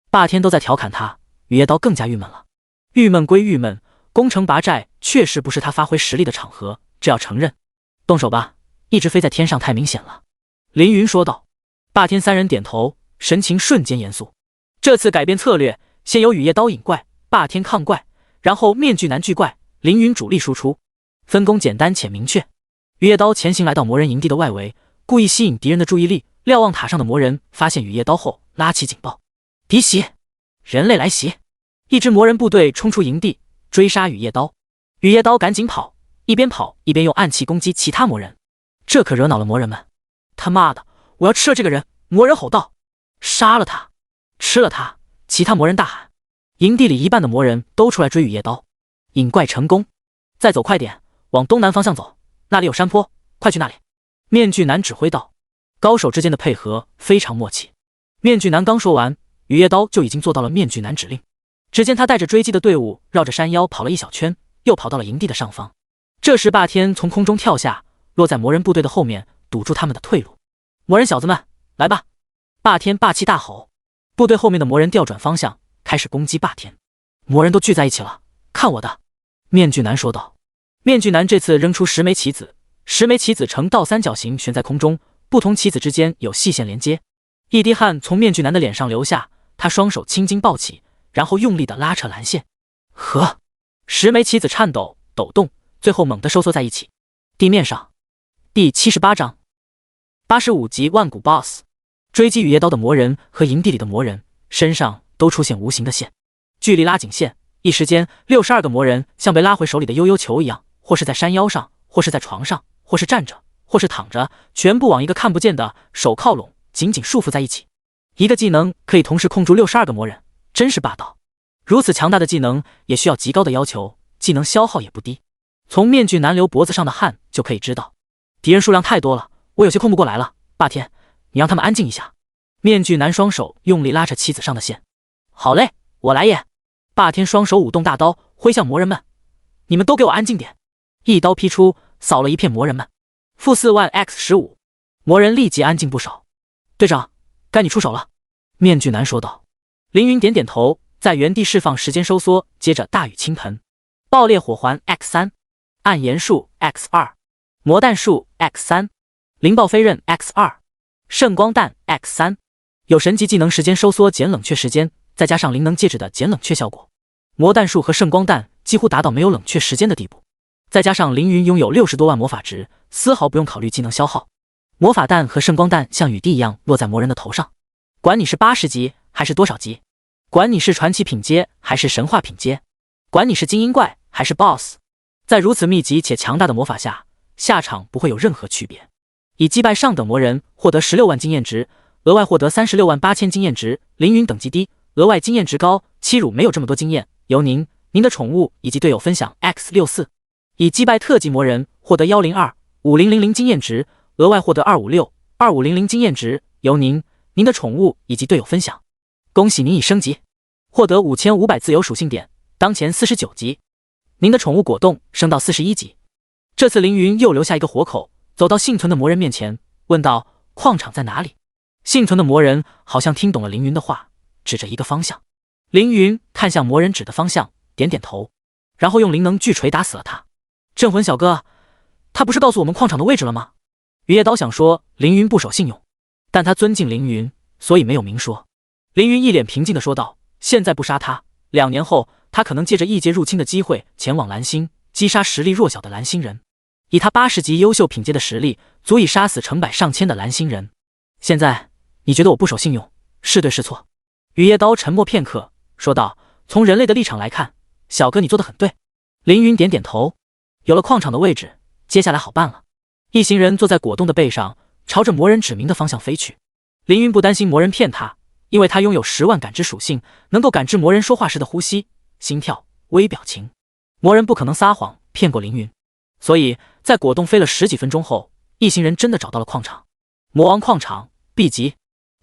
霸天都在调侃他，雨夜刀更加郁闷了。郁闷归郁闷，攻城拔寨确实不是他发挥实力的场合，这要承认。动手吧，一直飞在天上太明显了。凌云说道。霸天3人点头，神情瞬间严肃。这次改变策略，先由雨夜刀引怪，霸天抗怪，然后面具男拒怪，凌云主力输出，分工简单且明确。雨夜刀前行来到魔人营地的外围，故意吸引敌人的注意力，瞭望塔上的魔人发现雨夜刀后拉起警报：敌袭！人类来袭！一支魔人部队冲出营地，追杀雨夜刀。雨夜刀赶紧跑，一边跑一边用暗器攻击其他魔人，这可惹恼了魔人们。他妈的，我要吃了这个人！魔人吼道。杀了他！吃了他！其他魔人大喊。营地里一半的魔人都出来追雨夜刀。引怪成功，再走快点，往东南方向走，那里有山坡，快去那里。面具男指挥道。高手之间的配合非常默契。面具男刚说完，雨夜刀就已经做到了面具男指令。只见他带着追击的队伍绕着山腰跑了一小圈，又跑到了营地的上方。这时霸天从空中跳下，落在魔人部队的后面，堵住他们的退路。魔人小子们，来吧！霸天霸气大吼。部队后面的魔人调转方向，开始攻击霸天。魔人都聚在一起了，看我的！面具男说道。面具男这次扔出10枚棋子，10枚棋子呈倒三角形悬在空中，不同棋子之间有细线连接。一滴汗从面具男的脸上流下，他双手青筋暴起，然后用力地拉扯蓝线。呵！10枚棋子颤抖抖动，最后猛地收缩在一起。地面上，第78章85级万古 BOSS。 追击雨夜刀的魔人和营地里的魔人身上都出现无形的线，距离拉紧线，一时间62个魔人像被拉回手里的悠悠球一样，或是在山腰上，或是在床上，或是站着，或是躺着，全部往一个看不见的手靠拢紧紧束缚在一起。一个技能可以同时控住62个魔人，真是霸道。如此强大的技能也需要极高的要求，技能消耗也不低。从面具男流脖子上的汗就可以知道，敌人数量太多了，我有些控不过来了。霸天，你让他们安静一下。面具男双手用力拉扯棋子上的线。好嘞，我来也。霸天双手舞动大刀挥向魔人们，你们都给我安静点。一刀劈出，扫了一片魔人们。-4万 x15，魔人立即安静不少。队长，该你出手了。面具男说道。凌云点点头，在原地释放时间收缩，接着大雨倾盆。爆裂火环 x3， 暗炎术 x2， 魔弹术 x3， 灵爆飞刃 x2， 圣光弹 x3。 有神级技能时间收缩减冷却时间，再加上灵能戒指的减冷却效果，魔弹术和圣光弹几乎达到没有冷却时间的地步。再加上凌云拥有60多万魔法值，丝毫不用考虑技能消耗。魔法弹和圣光弹像雨滴一样落在魔人的头上，管你是80级还是多少级，管你是传奇品阶还是神话品阶，管你是精英怪还是 BOSS， 在如此密集且强大的魔法下，下场不会有任何区别。以击败上等魔人获得16万经验值，额外获得36万8000经验值。凌云等级低，额外经验值高。欺辱没有这么多经验，由您的宠物以及队友分享 X64。以击败特级魔人获得1025000经验值，额外获得2562500经验值，由您的宠物以及队友分享。恭喜您已升级，获得5500自由属性点，当前49级。您的宠物果冻升到41级。这次凌云又留下一个活口，走到幸存的魔人面前，问道：矿场在哪里？幸存的魔人好像听懂了凌云的话，指着一个方向。凌云看向魔人指的方向，点点头，然后用灵能巨锤打死了他。镇魂小哥，他不是告诉我们矿场的位置了吗？雨夜刀想说凌云不守信用，但他尊敬凌云，所以没有明说。凌云一脸平静地说道：现在不杀他，2年后他可能借着异界入侵的机会前往蓝星，击杀实力弱小的蓝星人。以他80级优秀品阶的实力，足以杀死成百上千的蓝星人。现在你觉得我不守信用，是对是错？雨夜刀沉默片刻，说道：从人类的立场来看，小哥你做得很对。凌云点点头，有了矿场的位置，接下来好办了。一行人坐在果冻的背上，朝着魔人指明的方向飞去。凌云不担心魔人骗他，因为他拥有10万感知属性，能够感知魔人说话时的呼吸、心跳、微表情。魔人不可能撒谎骗过凌云，所以在果冻飞了10几分钟后，一行人真的找到了矿场。魔王矿场 B 级，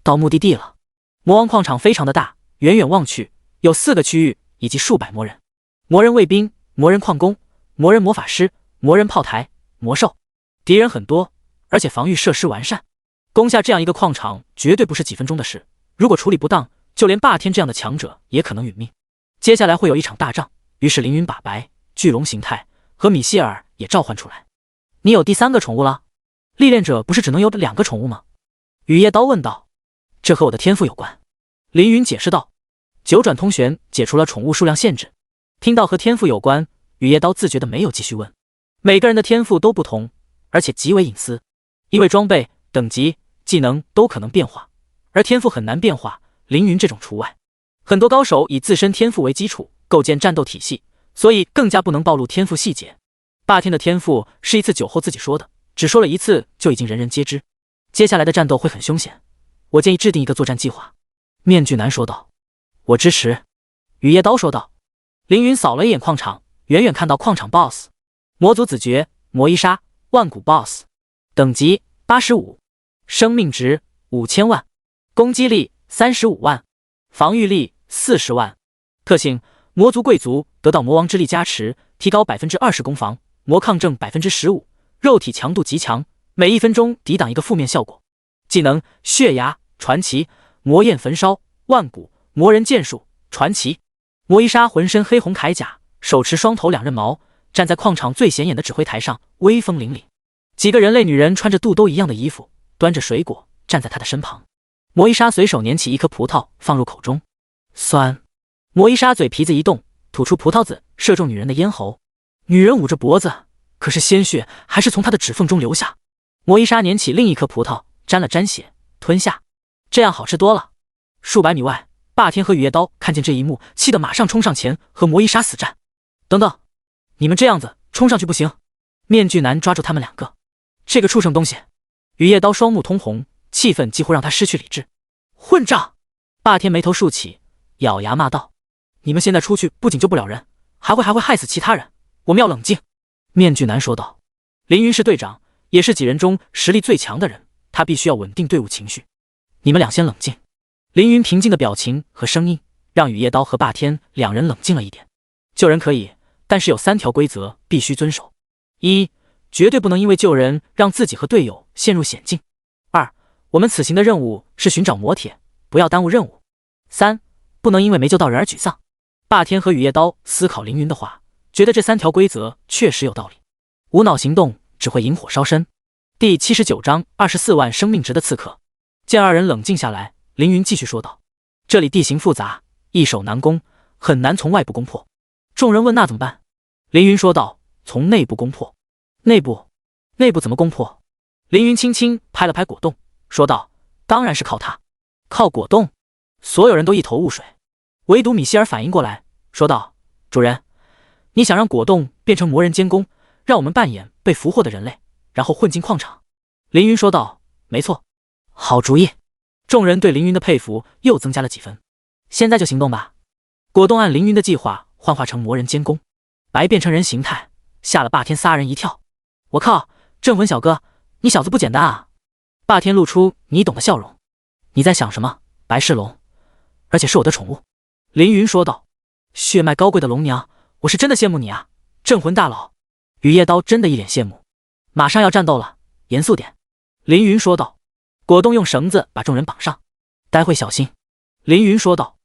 到目的地了。魔王矿场非常的大，远远望去有4个区域以及数百魔人。魔人卫兵、魔人矿工、魔人魔法师、魔人炮台、魔兽，敌人很多，而且防御设施完善。攻下这样一个矿场绝对不是几分钟的事，如果处理不当，就连霸天这样的强者也可能殒命。接下来会有一场大仗，于是凌云把白巨龙形态和米歇尔也召唤出来。你有第3个宠物了？历练者不是只能有2个宠物吗？雨夜刀问道。这和我的天赋有关，凌云解释道。九转通玄解除了宠物数量限制。听到和天赋有关，雨夜刀自觉的没有继续问。每个人的天赋都不同，而且极为隐私，因为装备、等级、技能都可能变化，而天赋很难变化，凌云这种除外。很多高手以自身天赋为基础构建战斗体系，所以更加不能暴露天赋细节。霸天的天赋是一次酒后自己说的，只说了1次就已经人人皆知。接下来的战斗会很凶险，我建议制定一个作战计划。面具男说道。我支持。雨夜刀说道。凌云扫了一眼矿场，远远看到矿场 BOSS 魔族子爵、魔伊莎、万古 BOSS， 等级85，生命值5000万，攻击力35万，防御力40万。特性：魔族贵族，得到魔王之力加持，提高 20% 攻防，魔抗症 15%， 肉体强度极强，每1分钟抵挡一个负面效果。技能：血牙、传奇、魔焰焚烧、万古、魔人剑术、传奇。魔伊莎浑身黑红铠甲，手持双头2刃矛，站在矿场最显眼的指挥台上，威风凛凛。几个人类女人穿着肚兜一样的衣服，端着水果站在她的身旁。魔伊莎随手拈起一颗葡萄放入口中，酸。魔伊莎嘴皮子一动，吐出葡萄籽，射中女人的咽喉。女人捂着脖子，可是鲜血还是从她的指缝中流下。魔伊莎拈起另一颗葡萄，沾了沾血，吞下。这样好吃多了。数百米外，霸天和雨夜刀看见这一幕，气得马上冲上前和魔伊莎死战。等等，你们这样子冲上去不行！面具男抓住他们2个。这个畜生东西！雨夜刀双目通红，气愤几乎让他失去理智。混账！霸天眉头竖起，咬牙骂道：你们现在出去不仅救不了人，还会害死其他人，我们要冷静。面具男说道。凌云是队长，也是几人中实力最强的人，他必须要稳定队伍情绪。你们俩先冷静。凌云平静的表情和声音让雨夜刀和霸天2人冷静了一点。救人可以，但是有3条规则必须遵守： 1. 绝对不能因为救人让自己和队友陷入险境； 2. 我们此行的任务是寻找魔铁，不要耽误任务； 3. 不能因为没救到人而沮丧。霸天和雨夜刀思考凌云的话，觉得这3条规则确实有道理。无脑行动只会引火烧身。第79章24万生命值的刺客。见2人冷静下来，凌云继续说道：这里地形复杂，易守难攻，很难从外部攻破。众人问那怎么办？凌云说道：从内部攻破。内部怎么攻破？凌云轻轻拍了拍果冻，说道：“当然是靠他。”靠果冻？所有人都一头雾水，唯独米歇尔反应过来，说道：“主人，你想让果冻变成魔人监工，让我们扮演被俘获的人类，然后混进矿场？”凌云说道：“没错，好主意。”众人对凌云的佩服又增加了几分。现在就行动吧！果冻按凌云的计划幻化成魔人监工，白变成人形态，吓了霸天仨人一跳。我靠，镇魂小哥，你小子不简单啊！霸天露出你懂的笑容。你在想什么？白是龙，而且是我的宠物。凌云说道：“血脉高贵的龙娘，我是真的羡慕你啊，镇魂大佬。”雨夜刀真的一脸羡慕。马上要战斗了，严肃点。凌云说道。果冻用绳子把众人绑上，待会小心。凌云说道。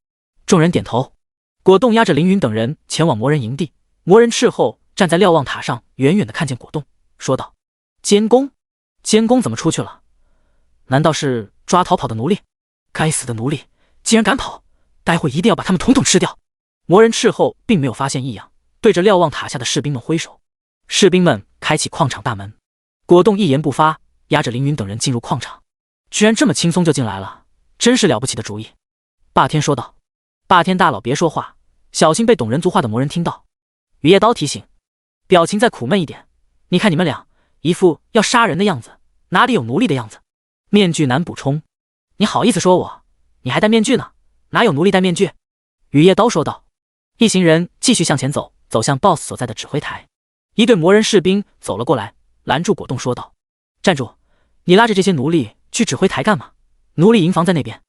众人点头。果冻押着凌云等人前往魔人营地。魔人斥候站在瞭望塔上，远远的看见果冻，说道：“监工？监工怎么出去了？难道是抓逃跑的奴隶？该死的奴隶，竟然敢跑！待会一定要把他们统统吃掉。”魔人斥候并没有发现异样，对着瞭望塔下的士兵们挥手。士兵们开启矿场大门。果冻一言不发，押着凌云等人进入矿场。居然这么轻松就进来了，真是了不起的主意。霸天说道。霸天大佬别说话，小心被懂人族话的魔人听到。雨夜刀提醒，表情再苦闷一点。你看你们俩一副要杀人的样子，哪里有奴隶的样子？面具男补充，你好意思说我？你还戴面具呢，哪有奴隶戴面具？雨夜刀说道。一行人继续向前走，走向 BOSS 所在的指挥台。一队魔人士兵走了过来，拦住果冻说道：“站住！你拉着这些奴隶去指挥台干嘛？奴隶营房在那边。”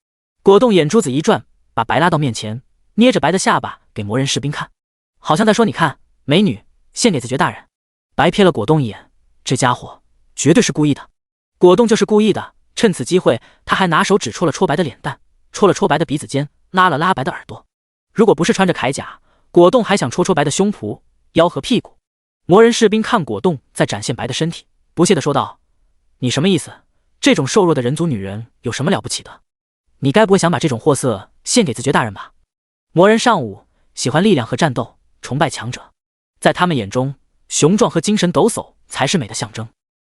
果冻眼珠子一转，把白拉到面前，捏着白的下巴给魔人士兵看，好像在说：“你看，美女，献给子爵大人。”白瞥了果冻一眼，这家伙绝对是故意的。果冻就是故意的。趁此机会，他还拿手指戳了戳白的脸蛋，戳了戳白的鼻子尖，拉了拉白的耳朵。如果不是穿着铠甲，果冻还想戳戳白的胸脯、腰和屁股。魔人士兵看果冻在展现白的身体，不屑地说道：“你什么意思？这种瘦弱的人族女人有什么了不起的？你该不会想把这种货色献给子爵大人吧？”魔人尚武喜欢力量和战斗，崇拜强者，在他们眼中，雄壮和精神抖擞才是美的象征。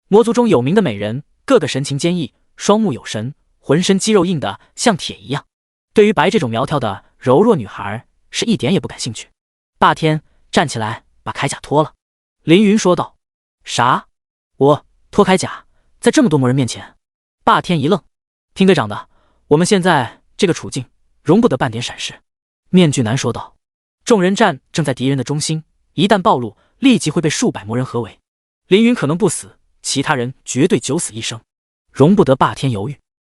魔族中有名的美人，个个神情坚毅，双目有神，浑身肌肉硬得像铁一样。对于白这种苗条的柔弱女孩，是一点也不感兴趣。霸天，站起来，把铠甲脱了。凌云说道。啥？我脱铠甲？在这么多魔人面前？霸天一愣。听队长的，我们现在这个处境，容不得半点闪失。面具男说道。众人战正在敌人的中心，一旦暴露，立即会被数百魔人合围。凌云可能不死，其他人绝对九死一生，容不得霸天犹豫。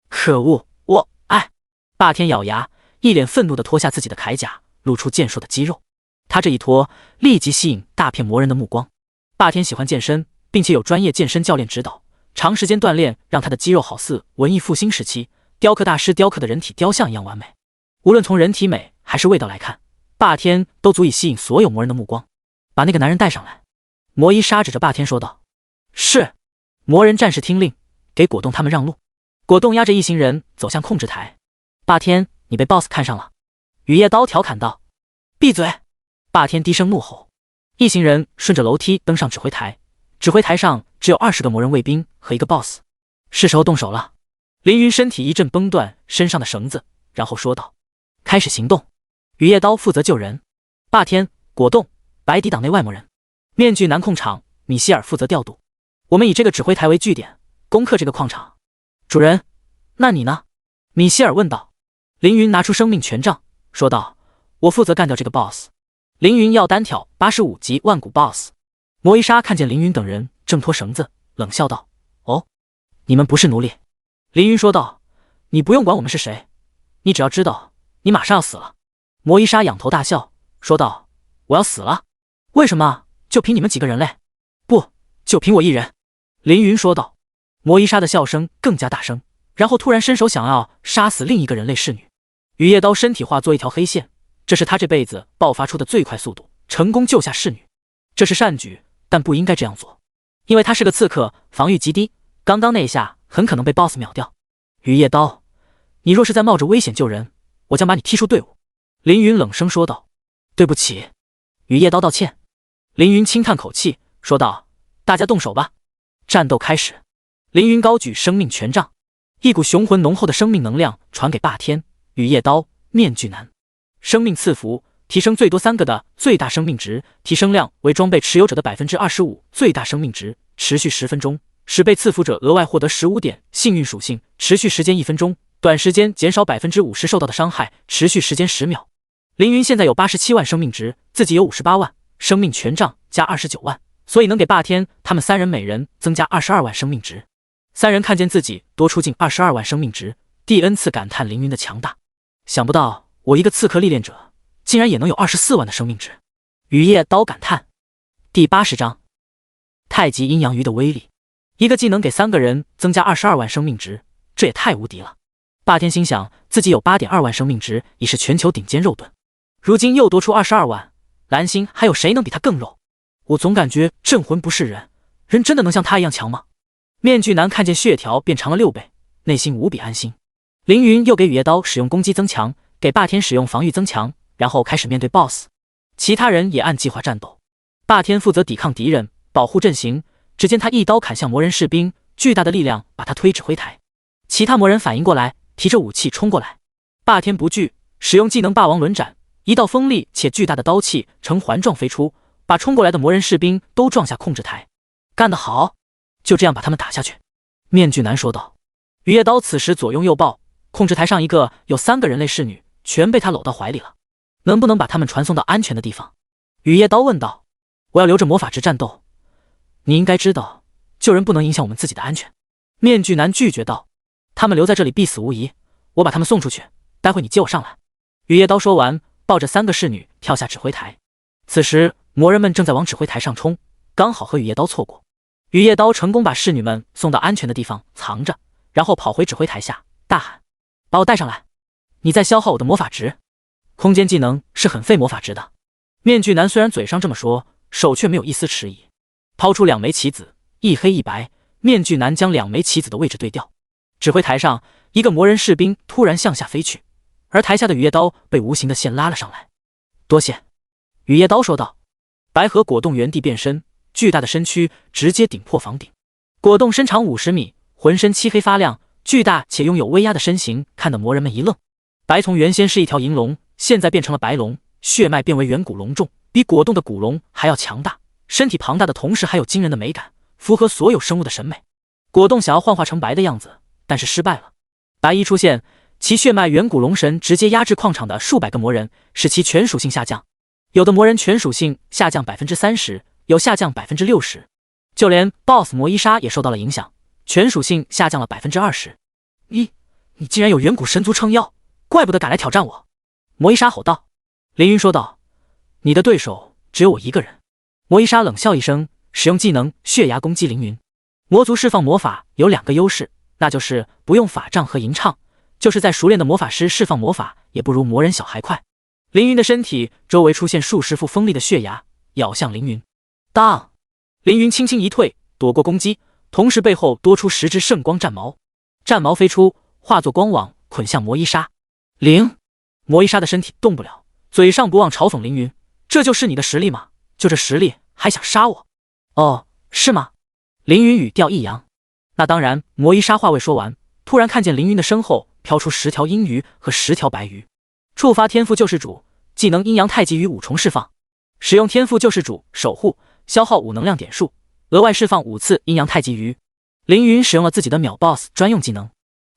可恶，霸天咬牙，一脸愤怒地脱下自己的铠甲，露出健硕的肌肉。他这一脱，立即吸引大片魔人的目光。霸天喜欢健身，并且有专业健身教练指导，长时间锻炼让他的肌肉好似文艺复兴时期雕刻大师雕刻的人体雕像一样完美。无论从人体美还是味道来看，霸天都足以吸引所有魔人的目光。把那个男人带上来。魔伊莎指着霸天说道。是。魔人战士听令，给果冻他们让路。果冻押着一行人走向控制台。霸天，你被 BOSS 看上了。雨夜刀调侃道。闭嘴！霸天低声怒吼。一行人顺着楼梯登上指挥台。指挥台上只有20个魔人卫兵和一个 BOSS。是时候动手了。凌云身体一阵崩断身上的绳子，然后说道：“开始行动。”雨夜刀负责救人，霸天、果冻、白抵挡内外魔人。面具男控场，米歇尔负责调度。我们以这个指挥台为据点，攻克这个矿场。主人，那你呢？米歇尔问道。凌云拿出生命权杖，说道：“我负责干掉这个 BOSS。”凌云要单挑85级万古 BOSS。摩伊莎看见凌云等人挣脱绳子，冷笑道：“哦，你们不是奴隶。”凌云说道：“你不用管我们是谁，你只要知道你马上要死了。”摩伊莎仰头大笑，说道：“我要死了？为什么？就凭你们几个人类？不，就凭我一人。”凌云说道。摩伊莎的笑声更加大声，然后突然伸手想要杀死另一个人类侍女。雨夜刀身体化作一条黑线，这是他这辈子爆发出的最快速度，成功救下侍女。这是善举，但不应该这样做，因为他是个刺客，防御极低，刚刚那一下很可能被 BOSS 秒掉。雨夜刀，你若是在冒着危险救人，我将把你踢出队伍。凌云冷声说道。对不起。雨夜刀道歉。凌云轻叹口气，说道：“大家动手吧！”战斗开始。凌云高举生命权杖，一股雄浑浓厚的生命能量传给霸天、雨夜刀、面具男。生命赐福，提升最多3个的最大生命值，提升量为装备持有者的 25%， 最大生命值，持续10分钟，使被赐福者额外获得15点幸运属性，持续时间1分钟，短时间减少 50% 受到的伤害，持续时间10秒。凌云现在有87万生命值，自己有58万，生命权杖加29万，所以能给霸天他们3人每人增加22万生命值。3人看见自己多出近22万生命值，第 N 次感叹凌云的强大。想不到我一个刺客历练者竟然也能有24万的生命值。雨夜刀感叹。第80章太极阴阳鱼的威力，一个技能给3个人增加22万生命值，这也太无敌了。霸天心想自己有 8.2 万生命值，已是全球顶尖肉盾，如今又多出22万，蓝星还有谁能比他更肉？我总感觉镇魂不是人，人真的能像他一样强吗？面具男看见血条变长了6倍，内心无比安心。凌云又给雨夜刀使用攻击增强，给霸天使用防御增强，然后开始面对 BOSS。 其他人也按计划战斗。霸天负责抵抗敌人，保护阵型。只见他一刀砍向魔人士兵，巨大的力量把他推指挥台。其他魔人反应过来，提着武器冲过来。霸天不惧，使用技能霸王轮斩，一道锋利且巨大的刀气呈环状飞出，把冲过来的魔人士兵都撞下控制台。干得好，就这样把他们打下去。面具男说道。雨夜刀此时左拥右抱，控制台上一个有3个人类侍女全被他搂到怀里了。能不能把他们传送到安全的地方？雨夜刀问道。我要留着魔法值战斗，你应该知道救人不能影响我们自己的安全。面具男拒绝道。他们留在这里必死无疑，我把他们送出去，待会你接我上来。雨夜刀说完，抱着3个侍女跳下指挥台。此时魔人们正在往指挥台上冲，刚好和雨夜刀错过。雨夜刀成功把侍女们送到安全的地方藏着，然后跑回指挥台下大喊：把我带上来！你在消耗我的魔法值，空间技能是很费魔法值的。面具男虽然嘴上这么说，手却没有一丝迟疑，抛出2枚棋子，一黑一白。面具男将2枚棋子的位置对调。指挥台上一个魔人士兵突然向下飞去，而台下的雨夜刀被无形的线拉了上来。多谢，雨夜刀说道。白河果冻原地变身，巨大的身躯直接顶破房顶。果冻身长50米，浑身漆黑发亮，巨大且拥有威压的身形看得魔人们一愣。白从原先是一条银龙，现在变成了白龙，血脉变为远古龙种，比果冻的古龙还要强大，身体庞大的同时还有惊人的美感，符合所有生物的审美。果冻想要幻化成白的样子，但是失败了。白一出现，其血脉远古龙神直接压制矿场的数百个魔人，使其全属性下降。有的魔人全属性下降 30%， 有下降 60%， 就连 BOSS 魔伊莎也受到了影响，全属性下降了 20%。 你竟然有远古神族撑腰，怪不得敢来挑战我！魔伊莎吼道。凌云说道。你的对手只有我一个人。魔伊莎冷笑一声，使用技能血牙攻击凌云。魔族释放魔法有2个优势，那就是不用法杖和吟唱，就是在熟练的魔法师释放魔法也不如魔人小孩快。凌云的身体周围出现数十副锋利的血牙，咬向凌云。当！凌云轻轻一退，躲过攻击，同时背后多出10只圣光战矛，战矛飞出，化作光网捆向魔伊莎。魔伊莎的身体动不了，嘴上不忘嘲讽凌云：这就是你的实力吗？就这实力还想杀我？哦，是吗？凌云语调一扬。那当然。魔伊莎话未说完，突然看见凌云的身后飘出10条阴鱼和10条白鱼。触发天赋救世主技能阴阳太极鱼5重释放，使用天赋救世主守护，消耗5能量点数，额外释放5次阴阳太极鱼。凌云使用了自己的秒 BOSS 专用技能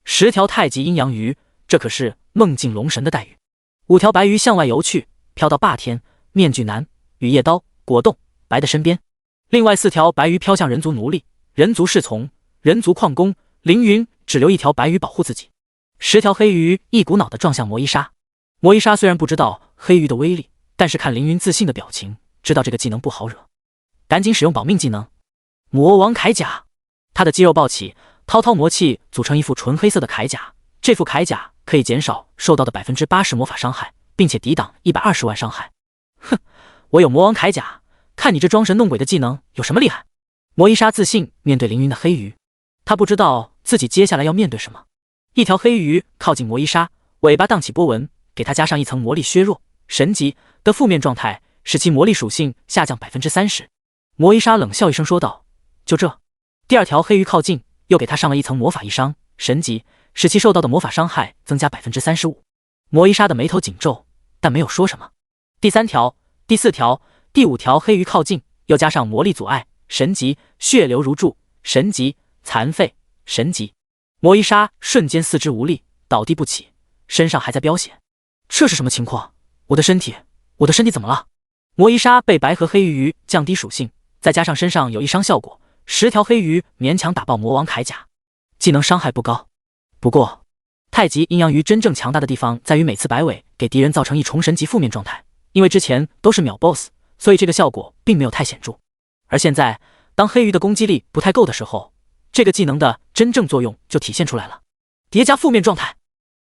，10条太极阴阳鱼，这可是梦境龙神的待遇。5条白鱼向外游去，飘到霸天、面具男、雨夜刀、果冻、白的身边。另外4条白鱼飘向人族奴隶、人族侍从、人族矿工。凌云只留1条白鱼保护自己。10条黑鱼一股脑地撞向魔伊莎。魔伊莎虽然不知道黑鱼的威力，但是看凌云自信的表情，知道这个技能不好惹，赶紧使用保命技能魔王铠甲。他的肌肉暴起，滔滔魔气组成一副纯黑色的铠甲。这副铠甲可以减少受到的 80% 魔法伤害，并且抵挡120万伤害。哼，我有魔王铠甲，看你这装神弄鬼的技能有什么厉害？魔伊莎自信面对凌云的黑鱼，他不知道自己接下来要面对什么。一条黑鱼靠近魔伊莎，尾巴荡起波纹，给他加上一层魔力削弱神级的负面状态，使其魔力属性下降 30%。魔伊莎冷笑一声说道：“就这。”第二条黑鱼靠近，又给他上了一层魔法异伤，神级，使其受到的魔法伤害增加 35%。魔伊莎的眉头紧皱，但没有说什么。第三条、第四条、第五条黑鱼靠近，又加上魔力阻碍，神级，血流如注，神级，残废，神级。魔伊莎瞬间四肢无力，倒地不起，身上还在飙血。这是什么情况？我的身体怎么了？魔伊莎被白河黑鱼降低属性，再加上身上有异伤效果，10条黑鱼勉强打爆魔王铠甲，技能伤害不高。不过，太极阴阳鱼真正强大的地方在于每次摆尾给敌人造成一重神级负面状态，因为之前都是秒 BOSS， 所以这个效果并没有太显著。而现在，当黑鱼的攻击力不太够的时候，这个技能的真正作用就体现出来了。叠加负面状态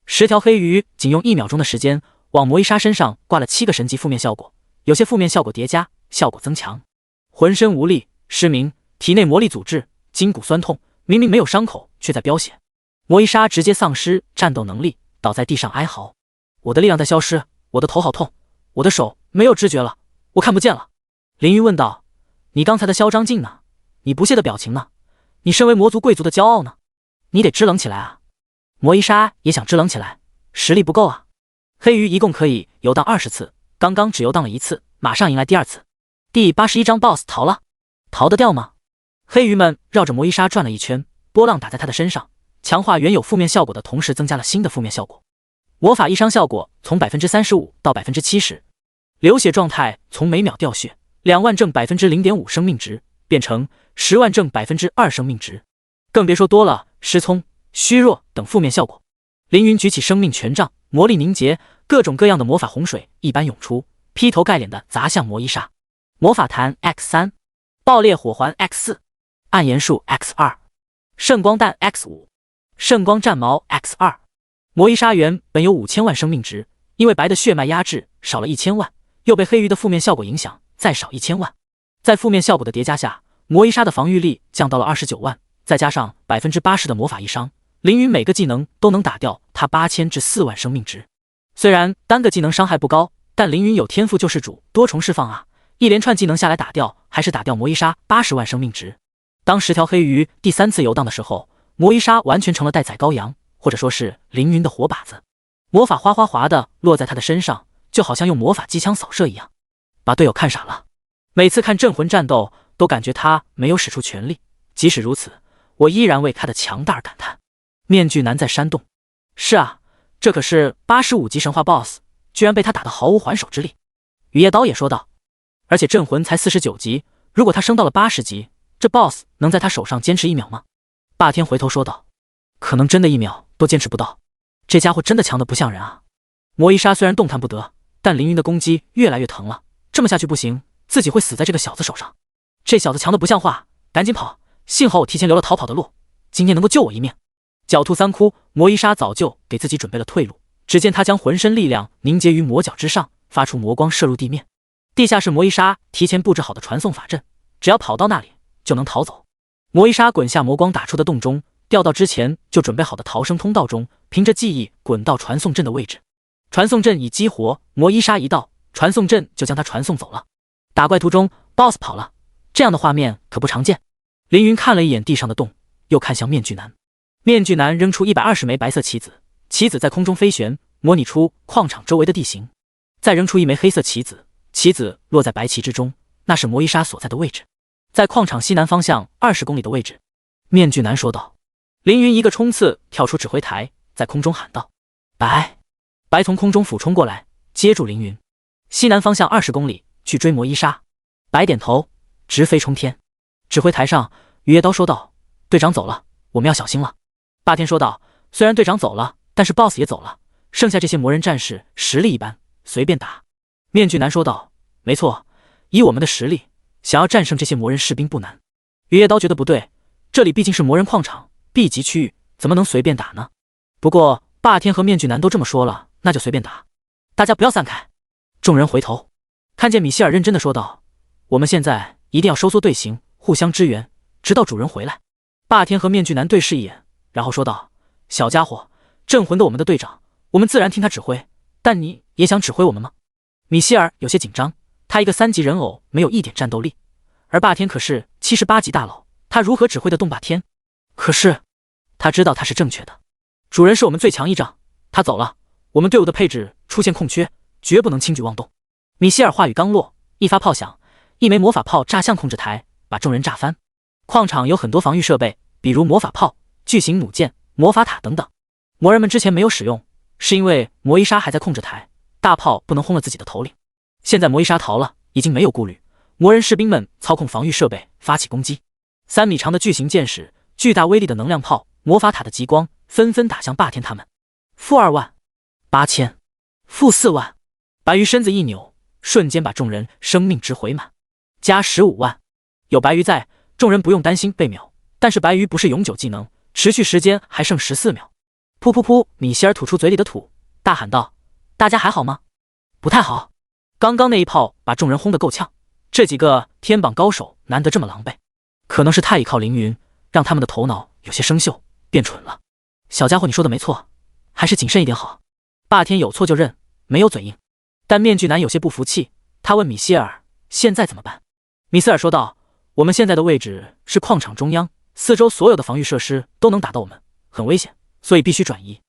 ，10条黑鱼仅用1秒钟的时间，往魔伊莎身上挂了7个神级负面效果，有些负面效果叠加，效果增强。浑身无力、失明，体内魔力阻滞，筋骨酸痛，明明没有伤口，却在飙血。魔伊莎直接丧失战斗能力，倒在地上哀嚎：“我的力量在消失，我的头好痛，我的手没有知觉了，我看不见了。”林云问道：“你刚才的嚣张劲呢？你不屑的表情呢？你身为魔族贵族的骄傲呢？你得支棱起来啊！”魔伊莎也想支棱起来，实力不够啊。黑鱼一共可以游荡20次，刚刚只游荡了1次，马上迎来第2次。第81章 BOSS 逃了，逃得掉吗？黑鱼们绕着魔伊莎转了一圈，波浪打在他的身上，强化原有负面效果的同时增加了新的负面效果。魔法异伤效果从 35% 到 70%， 流血状态从每秒掉血2万正 0.5% 生命值变成10万正 2% 生命值，更别说多了失聪、虚弱等负面效果。凌云举起生命权杖，魔力凝结，各种各样的魔法洪水一般涌出，劈头盖脸的砸向魔伊莎。魔法弹 X3， 爆裂火环 X4， 暗炎术 X2， 圣光弹 X5， 圣光战矛 X2。 魔伊莎原本有5000万生命值，因为白的血脉压制少了1000万，又被黑鱼的负面效果影响，再少1000万。在负面效果的叠加下，魔伊莎的防御力降到了29万，再加上 80% 的魔法异伤，凌云每个技能都能打掉他8000至4万生命值。虽然单个技能伤害不高，但凌云有天赋救世主多重释放啊，一连串技能下来打掉，还是打掉魔伊莎80万生命值。当10条黑鱼第3次游荡的时候，魔伊莎完全成了待宰羔羊，或者说是凌云的活靶子。魔法哗哗哗的落在他的身上，就好像用魔法机枪扫射一样，把队友看傻了。每次看镇魂战斗，都感觉他没有使出全力，即使如此，我依然为他的强大而感叹。面具男在煽动，是啊，这可是85级神话 BOSS， 居然被他打得毫无还手之力。雨夜刀也说道，而且镇魂才49级，如果他升到了80级，这 BOSS 能在他手上坚持1秒吗？霸天回头说道，可能真的1秒都坚持不到，这家伙真的强得不像人啊。魔伊莎虽然动弹不得，但凌云的攻击越来越疼了，这么下去不行，自己会死在这个小子手上。这小子强得不像话，赶紧跑，幸好我提前留了逃跑的路，今天能够救我一命。狡兔三窟，魔伊莎早就给自己准备了退路，只见他将浑身力量凝结于魔角之上，发出魔光射入地面。地下是魔伊莎提前布置好的传送法阵，只要跑到那里就能逃走。魔伊莎滚下魔光打出的洞中，掉到之前就准备好的逃生通道中，凭着记忆滚到传送阵的位置。传送阵已激活，魔伊莎一到，传送阵就将他传送走了。打怪途中 BOSS 跑了，这样的画面可不常见。凌云看了一眼地上的洞，又看向面具男。面具男扔出120枚白色棋子，棋子在空中飞旋，模拟出矿场周围的地形。再扔出1枚黑色棋子，棋子落在白棋之中，那是魔伊莎所在的位置，在矿场西南方向20公里的位置。面具男说道。凌云一个冲刺跳出指挥台，在空中喊道：“白！”白从空中俯冲过来，接住凌云。西南方向20公里，去追魔伊莎。白点头，直飞冲天。指挥台上，雨夜刀说道：“队长走了，我们要小心了。”霸天说道：“虽然队长走了，但是 BOSS 也走了，剩下这些魔人战士实力一般，随便打。”面具男说道：“没错，以我们的实力，想要战胜这些魔人士兵不难。”雨夜刀觉得不对，这里毕竟是魔人矿场 B 级区域，怎么能随便打呢？不过霸天和面具男都这么说了，那就随便打。大家不要散开。众人回头，看见米歇尔认真的说道：“我们现在一定要收缩队形，互相支援，直到主人回来。”霸天和面具男对视一眼，然后说道：“小家伙，镇魂的我们的队长，我们自然听他指挥，但你也想指挥我们吗？”米歇尔有些紧张，他一个3级人偶没有一点战斗力，而霸天可是78级大佬，他如何指挥得动霸天？可是他知道他是正确的，主人是我们最强依仗，他走了，我们队伍的配置出现空缺，绝不能轻举妄动。米歇尔话语刚落，一发炮响，一枚魔法炮炸向控制台，把众人炸翻。矿场有很多防御设备，比如魔法炮、巨型弩箭、魔法塔等等。魔人们之前没有使用，是因为魔伊莎还在控制台，大炮不能轰了自己的头领。现在魔伊莎逃了，已经没有顾虑，魔人士兵们操控防御设备发起攻击。3米长的巨型箭矢、巨大威力的能量炮、魔法塔的极光纷纷打向霸天他们。-2万、8000、-4万。白鱼身子一扭，瞬间把众人生命值回满。加15万。有白鱼在，众人不用担心被秒，但是白鱼不是永久技能，持续时间还剩14秒。噗噗噗！米歇尔吐出嘴里的土，大喊道：“大家还好吗？”不太好。刚刚那一炮把众人轰得够呛，这几个天榜高手难得这么狼狈，可能是太倚靠凌云，让他们的头脑有些生锈，变蠢了。小家伙，你说的没错，还是谨慎一点好。霸天有错就认，没有嘴硬。但面具男有些不服气，他问米歇尔：“现在怎么办？”米歇尔说道：“我们现在的位置是矿场中央，四周所有的防御设施都能打到我们，很危险，所以必须转移。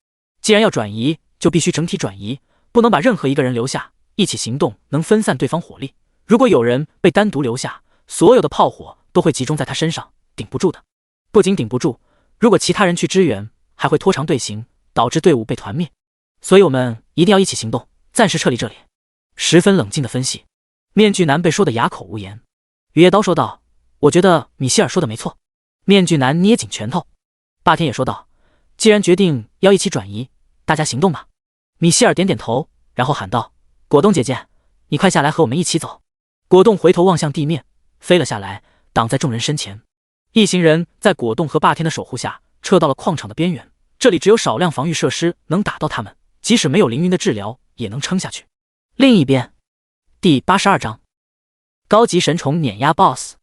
既然要转移，就必须整体转移，不能把任何一个人留下，一起行动能分散对方火力。如果有人被单独留下，所有的炮火都会集中在他身上，顶不住的。不仅顶不住，如果其他人去支援，还会拖长队形，导致队伍被团灭。所以我们一定要一起行动，暂时撤离这里。”十分冷静的分析。面具男被说得哑口无言。雨夜刀说道：“我觉得米歇尔说的没错。”面具男捏紧拳头。霸天也说道：“既然决定要一起转移，大家行动吧。”米歇尔点点头，然后喊道：“果冻姐姐，你快下来和我们一起走。”果冻回头望向地面，飞了下来，挡在众人身前。一行人在果冻和霸天的守护下撤到了矿场的边缘，这里只有少量防御设施能打到他们，即使没有凌云的治疗也能撑下去。另一边，第82章高级神虫碾压 BOSS。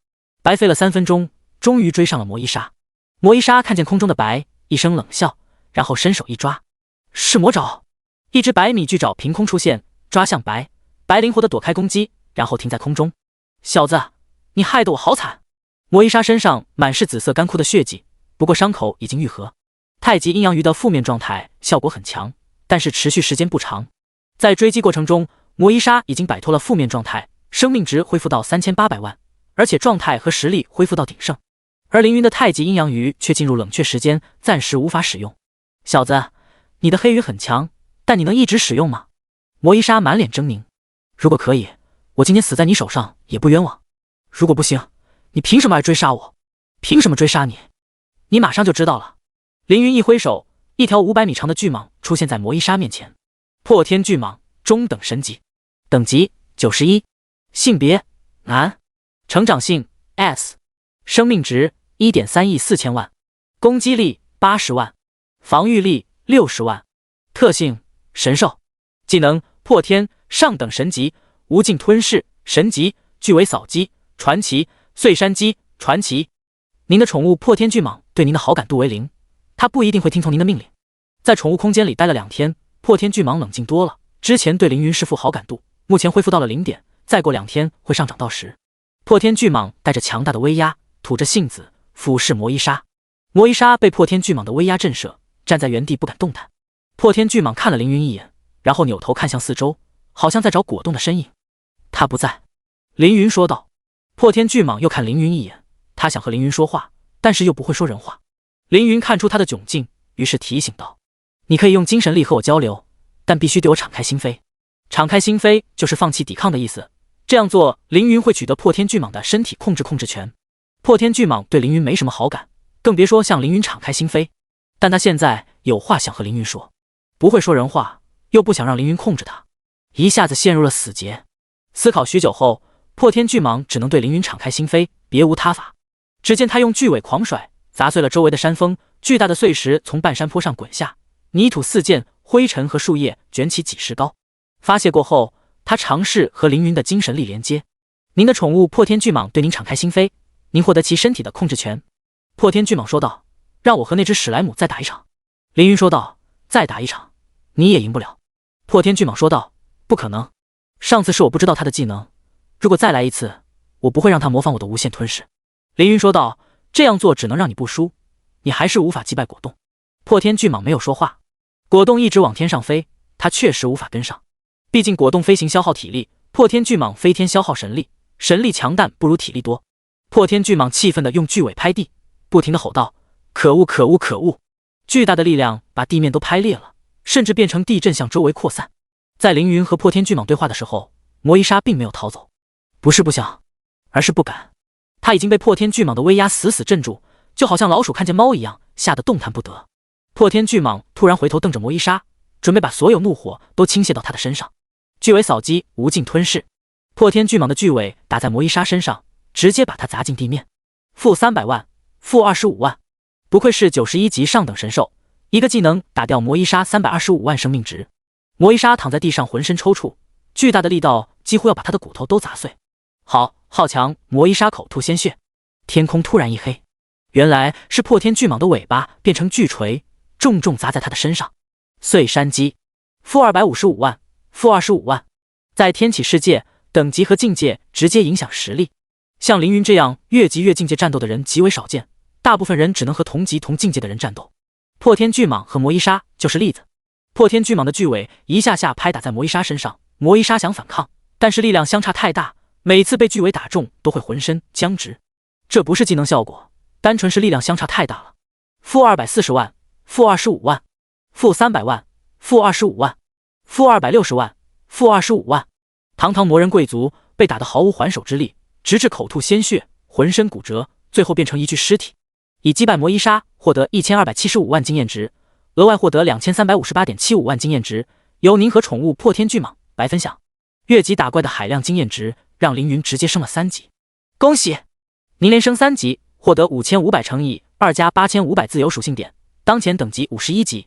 白费了3分钟，终于追上了魔伊莎。魔伊莎看见空中的白，一声冷笑，然后伸手一抓，是魔爪。一只白米巨爪凭空出现，抓向白。白灵活地躲开攻击，然后停在空中。小子，你害得我好惨。魔伊莎身上满是紫色干枯的血迹，不过伤口已经愈合。太极阴阳鱼的负面状态效果很强，但是持续时间不长。在追击过程中，魔伊莎已经摆脱了负面状态，生命值恢复到3800万，而且状态和实力恢复到鼎盛。而凌云的太极阴阳鱼却进入冷却时间，暂时无法使用。小子，你的黑鱼很强，但你能一直使用吗？魔伊莎满脸狰狞。如果可以，我今天死在你手上也不冤枉。如果不行，你凭什么来追杀我？凭什么追杀你？你马上就知道了。凌云一挥手，一条500米长的巨蟒出现在魔伊莎面前。破天巨蟒，中等神级，等级91，性别男，成长性 S， 生命值 1.3亿4千万，攻击力80万，防御力60万，特性神兽，技能破天上等神级，无尽吞噬神级，巨尾扫击传奇，碎山鸡传奇。您的宠物破天巨蟒对您的好感度为0，它不一定会听从您的命令。在宠物空间里待了2天，破天巨蟒冷静多了，之前对凌云是负好感度，目前恢复到了0点，再过2天会上涨到10。破天巨蟒带着强大的威压，吐着信子俯视魔伊莎。魔伊莎被破天巨蟒的威压震慑，站在原地不敢动弹。破天巨蟒看了凌云一眼，然后扭头看向四周，好像在找果冻的身影。他不在。凌云说道。破天巨蟒又看凌云一眼，他想和凌云说话，但是又不会说人话。凌云看出他的窘境，于是提醒道：“你可以用精神力和我交流，但必须对我敞开心扉。”敞开心扉就是放弃抵抗的意思。这样做，凌云会取得破天巨蟒的身体控制权。破天巨蟒对凌云没什么好感，更别说向凌云敞开心扉。但他现在有话想和凌云说，不会说人话，又不想让凌云控制他，一下子陷入了死结。思考许久后，破天巨蟒只能对凌云敞开心扉，别无他法。只见他用巨尾狂甩，砸碎了周围的山峰，巨大的碎石从半山坡上滚下，泥土四溅，灰尘和树叶卷起几十高。发泄过后，他尝试和凌云的精神力连接。您的宠物破天巨蟒对您敞开心扉，您获得其身体的控制权。破天巨蟒说道：“让我和那只史莱姆再打一场。”凌云说道：“再打一场，你也赢不了。”破天巨蟒说道：“不可能，上次是我不知道他的技能，如果再来一次，我不会让他模仿我的无限吞噬。凌云说道，这样做只能让你不输，你还是无法击败果冻。破天巨蟒没有说话，果冻一直往天上飞，他确实无法跟上。毕竟果冻飞行消耗体力，破天巨蟒飞天消耗神力，神力强但不如体力多。破天巨蟒气愤地用巨尾拍地，不停地吼道：可恶可恶可恶！巨大的力量把地面都拍裂了，甚至变成地震向周围扩散。在凌云和破天巨蟒对话的时候，魔伊莎并没有逃走，不是不想，而是不敢。他已经被破天巨蟒的威压死死镇住，就好像老鼠看见猫一样，吓得动弹不得。破天巨蟒突然回头瞪着魔伊莎，准备把所有怒火都倾泻到他的身上。巨尾扫击，无尽吞噬。破天巨蟒的巨尾打在魔伊莎身上，直接把他砸进地面。负300万，负25万，不愧是91级上等神兽，一个技能打掉魔伊莎325万生命值。魔伊莎躺在地上，浑身抽搐，巨大的力道几乎要把他的骨头都砸碎。好强！魔伊莎口吐鲜血。天空突然一黑，原来是破天巨蟒的尾巴变成巨锤，重重砸在他的身上。碎山击，负255万，负25万。在天启世界，等级和境界直接影响实力。像凌云这样越级越境界战斗的人极为少见，大部分人只能和同级同境界的人战斗。破天巨蟒和魔伊莎就是例子。破天巨蟒的巨尾一下下拍打在魔伊莎身上，魔伊莎想反抗，但是力量相差太大，每次被巨尾打中都会浑身僵直。这不是技能效果，单纯是力量相差太大了。负240万，负25万，负300万，负25万，负260万，负25万。堂堂魔人贵族被打得毫无还手之力，直至口吐鲜血，浑身骨折，最后变成一具尸体。以击败魔伊莎获得1275万经验值，额外获得2358.75万经验值，由您和宠物破天巨蟒白分享。越级打怪的海量经验值让凌云直接升了3级。恭喜您连升3级，获得5500乘以2加8500自由属性点，当前等级51级。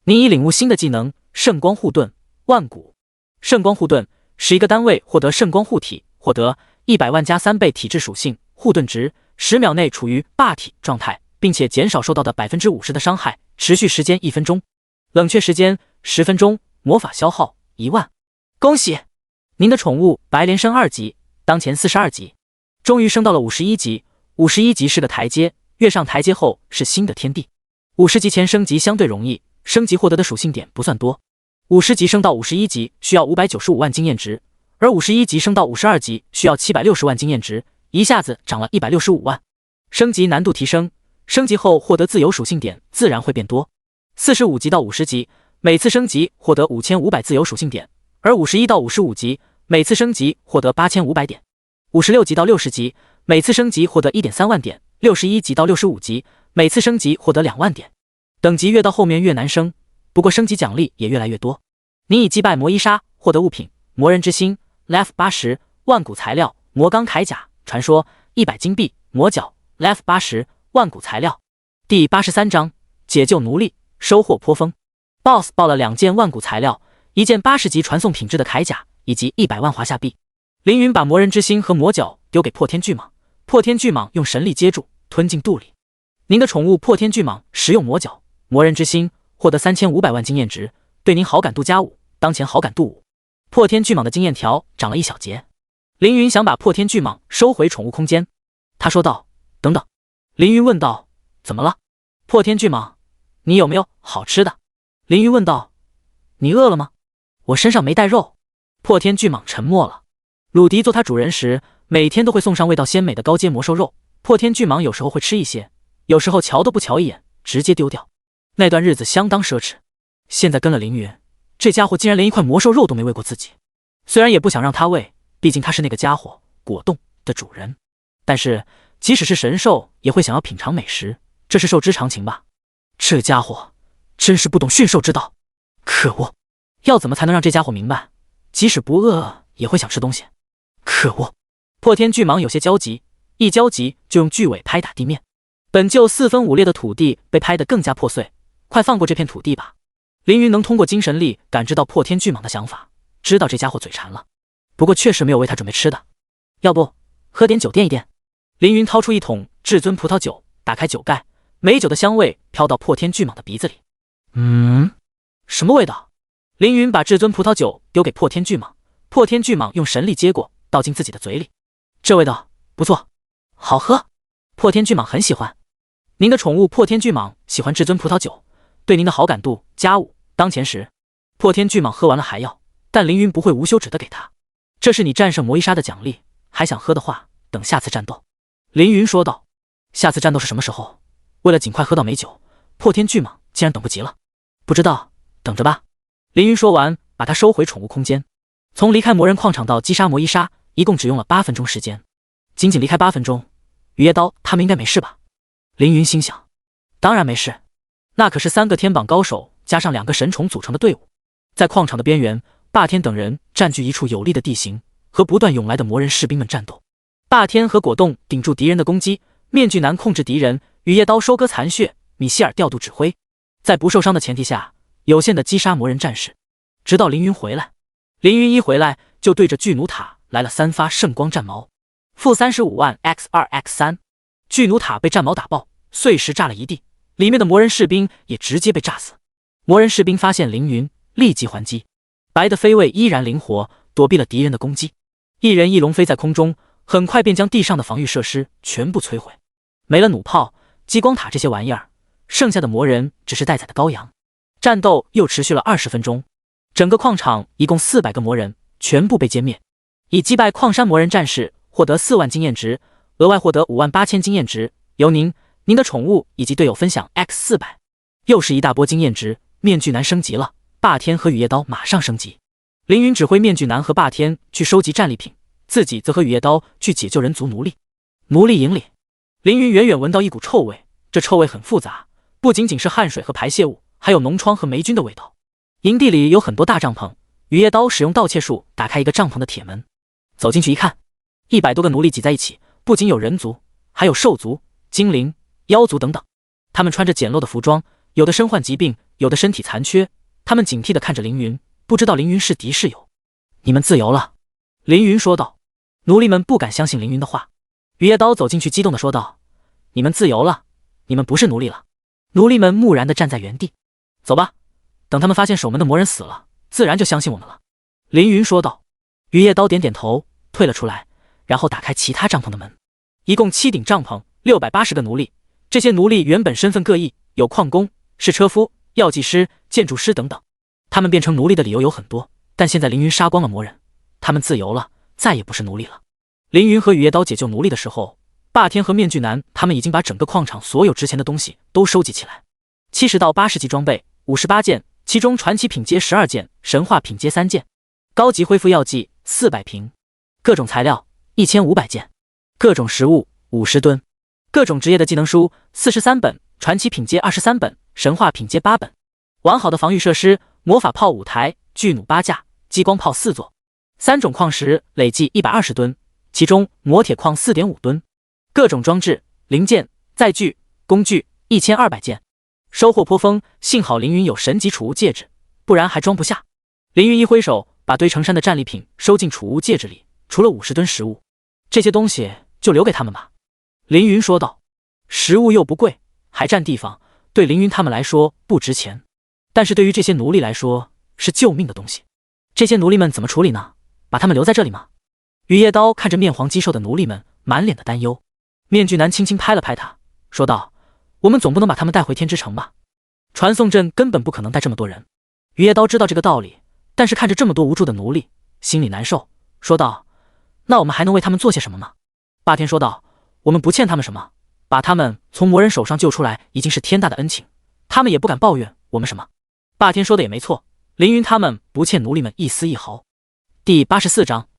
您已领悟新的技能圣光护盾万古。圣光护盾使一个单位获得圣光护体，获得100万加3倍体质属性护盾值，10秒内处于霸体状态，并且减少受到的50%的伤害，持续时间1分钟，冷却时间10分钟，魔法消耗1万。恭喜您的宠物白莲升2级，当前42级，终于升到了51级。51级是个台阶，跃上台阶后是新的天地。50级前升级相对容易，升级获得的属性点不算多。50级升到51级需要595万经验值，而51级升到52级需要760万经验值，一下子涨了165万。升级难度提升，升级后获得自由属性点自然会变多。45级到50级，每次升级获得5500自由属性点，而51到55级，每次升级获得8500点。56级到60级，每次升级获得 1.3 万点，61级到65级，每次升级获得2万点。等级越到后面越难升，不过升级奖励也越来越多。你已击败魔伊莎，获得物品魔人之心 Lev80 万古材料魔钢铠甲传说100金币魔角 Lev80 万古材料。第83章解救奴隶，收获颇丰。 BOSS 报了2件万古材料，一件80级传送品质的铠甲，以及100万华夏币。凌云把魔人之心和魔角丢给破天巨蟒，破天巨蟒用神力接住，吞进肚里。您的宠物破天巨蟒食用魔角魔人之心，获得3500万经验值，对您好感度加5，当前好感度5。破天巨蟒的经验条涨了1小节。凌云想把破天巨蟒收回宠物空间，他说道：等等。凌云问道：怎么了？破天巨蟒，你有没有好吃的？凌云问道：你饿了吗？我身上没带肉。破天巨蟒沉默了。鲁迪做他主人时，每天都会送上味道鲜美的高阶魔兽肉，破天巨蟒有时候会吃一些，有时候瞧都不瞧一眼，直接丢掉。那段日子相当奢侈。现在跟了凌云，这家伙竟然连一块魔兽肉都没喂过自己。虽然也不想让他喂，毕竟他是那个家伙果冻的主人，但是即使是神兽也会想要品尝美食，这是兽之常情吧。这家伙真是不懂驯兽之道，可恶！要怎么才能让这家伙明白，即使不饿也会想吃东西？可恶！破天巨蟒有些焦急，一焦急就用巨尾拍打地面。本就4分5裂的土地被拍得更加破碎，快放过这片土地吧。凌云能通过精神力感知到破天巨蟒的想法，知道这家伙嘴馋了，不过确实没有为他准备吃的。要不喝点酒垫一垫？凌云掏出一桶至尊葡萄酒，打开酒盖，美酒的香味飘到破天巨蟒的鼻子里。什么味道？凌云把至尊葡萄酒丢给破天巨蟒，破天巨蟒用神力接过，倒进自己的嘴里。这味道不错，好喝。破天巨蟒很喜欢。您的宠物破天巨蟒喜欢至尊葡萄酒，对您的好感度加5。当前时，破天巨蟒喝完了还要，但凌云不会无休止的给他。这是你战胜魔伊莎的奖励，还想喝的话，等下次战斗。凌云说道。下次战斗是什么时候？为了尽快喝到美酒，破天巨蟒竟然等不及了。不知道，等着吧。凌云说完，把它收回宠物空间。从离开魔人矿场到击杀魔伊莎，一共只用了8分钟时间。仅仅离开8分钟，雨夜刀他们应该没事吧？凌云心想。当然没事，那可是3个天榜高手加上2个神宠组成的队伍。在矿场的边缘，霸天等人占据一处有利的地形，和不断涌来的魔人士兵们战斗。霸天和果冻顶住敌人的攻击，面具男控制敌人，雨夜刀收割残血，米歇尔调度指挥，在不受伤的前提下，有限的击杀魔人战士。直到凌云回来，凌云一回来就对着巨弩塔来了3发圣光战矛，负35万 x2x3， 巨弩塔被战矛打爆，碎石炸了一地，里面的魔人士兵也直接被炸死。魔人士兵发现凌云，立即还击。白的飞位依然灵活，躲避了敌人的攻击，一人一龙飞在空中，很快便将地上的防御设施全部摧毁。没了弩炮、激光塔这些玩意儿，剩下的魔人只是待宰的羔羊。战斗又持续了20分钟，整个矿场一共400个魔人全部被歼灭。以击败矿山魔人战士获得4万经验值，额外获得58000经验值，由您的宠物以及队友分享 X400， 又是一大波经验值。面具男升级了，霸天和雨夜刀马上升级。凌云指挥面具男和霸天去收集战利品，自己则和雨夜刀去解救人族奴隶。奴隶营里，凌云远远闻到一股臭味，这臭味很复杂，不仅仅是汗水和排泄物，还有脓疮和霉菌的味道。营地里有很多大帐篷，雨夜刀使用盗窃术打开一个帐篷的铁门，走进去一看，100多个奴隶挤在一起，不仅有人族，还有兽族、精灵、妖族等等。他们穿着简陋的服装，有的身患疾病，有的身体残缺。他们警惕地看着凌云，不知道凌云是敌是友。你们自由了，凌云说道。奴隶们不敢相信凌云的话。雨夜刀走进去，激动地说道：你们自由了，你们不是奴隶了。奴隶们木然地站在原地。走吧，等他们发现守门的魔人死了，自然就相信我们了。凌云说道。雨夜刀点点头，退了出来，然后打开其他帐篷的门。一共7顶帐篷，680个奴隶。这些奴隶原本身份各异，有矿工、是车夫、药剂师、建筑师等等。他们变成奴隶的理由有很多，但现在凌云杀光了魔人，他们自由了，再也不是奴隶了。凌云和雨夜刀解救奴隶的时候，霸天和面具男他们已经把整个矿场所有值钱的东西都收集起来。70到80级装备58件，其中传奇品阶12件，神话品阶3件，高级恢复药剂400瓶，各种材料1500件，各种食物50吨，各种职业的技能书43本，传奇品阶23本，神话品阶8本，完好的防御设施，魔法炮5台，巨弩8架，激光炮4座，3种矿石累计120吨，其中磨铁矿4.5吨，各种装置、零件、载具、工具1200件。收获颇丰，幸好凌云有神级储物戒指，不然还装不下。凌云一挥手，把堆成山的战利品收进储物戒指里，除了50吨食物，这些东西就留给他们吧。凌云说道。食物又不贵，还占地方，对凌云他们来说不值钱，但是对于这些奴隶来说是救命的东西。这些奴隶们怎么处理呢？把他们留在这里吗？雨夜刀看着面黄肌瘦的奴隶们，满脸的担忧。面具男轻轻拍了拍他，说道：我们总不能把他们带回天之城吧？传送阵根本不可能带这么多人。雨夜刀知道这个道理，但是看着这么多无助的奴隶，心里难受，说道：那我们还能为他们做些什么吗？霸天说道：我们不欠他们什么，把他们从魔人手上救出来已经是天大的恩情，他们也不敢抱怨我们什么。霸天说的也没错，凌云他们不欠奴隶们一丝一毫。第84章，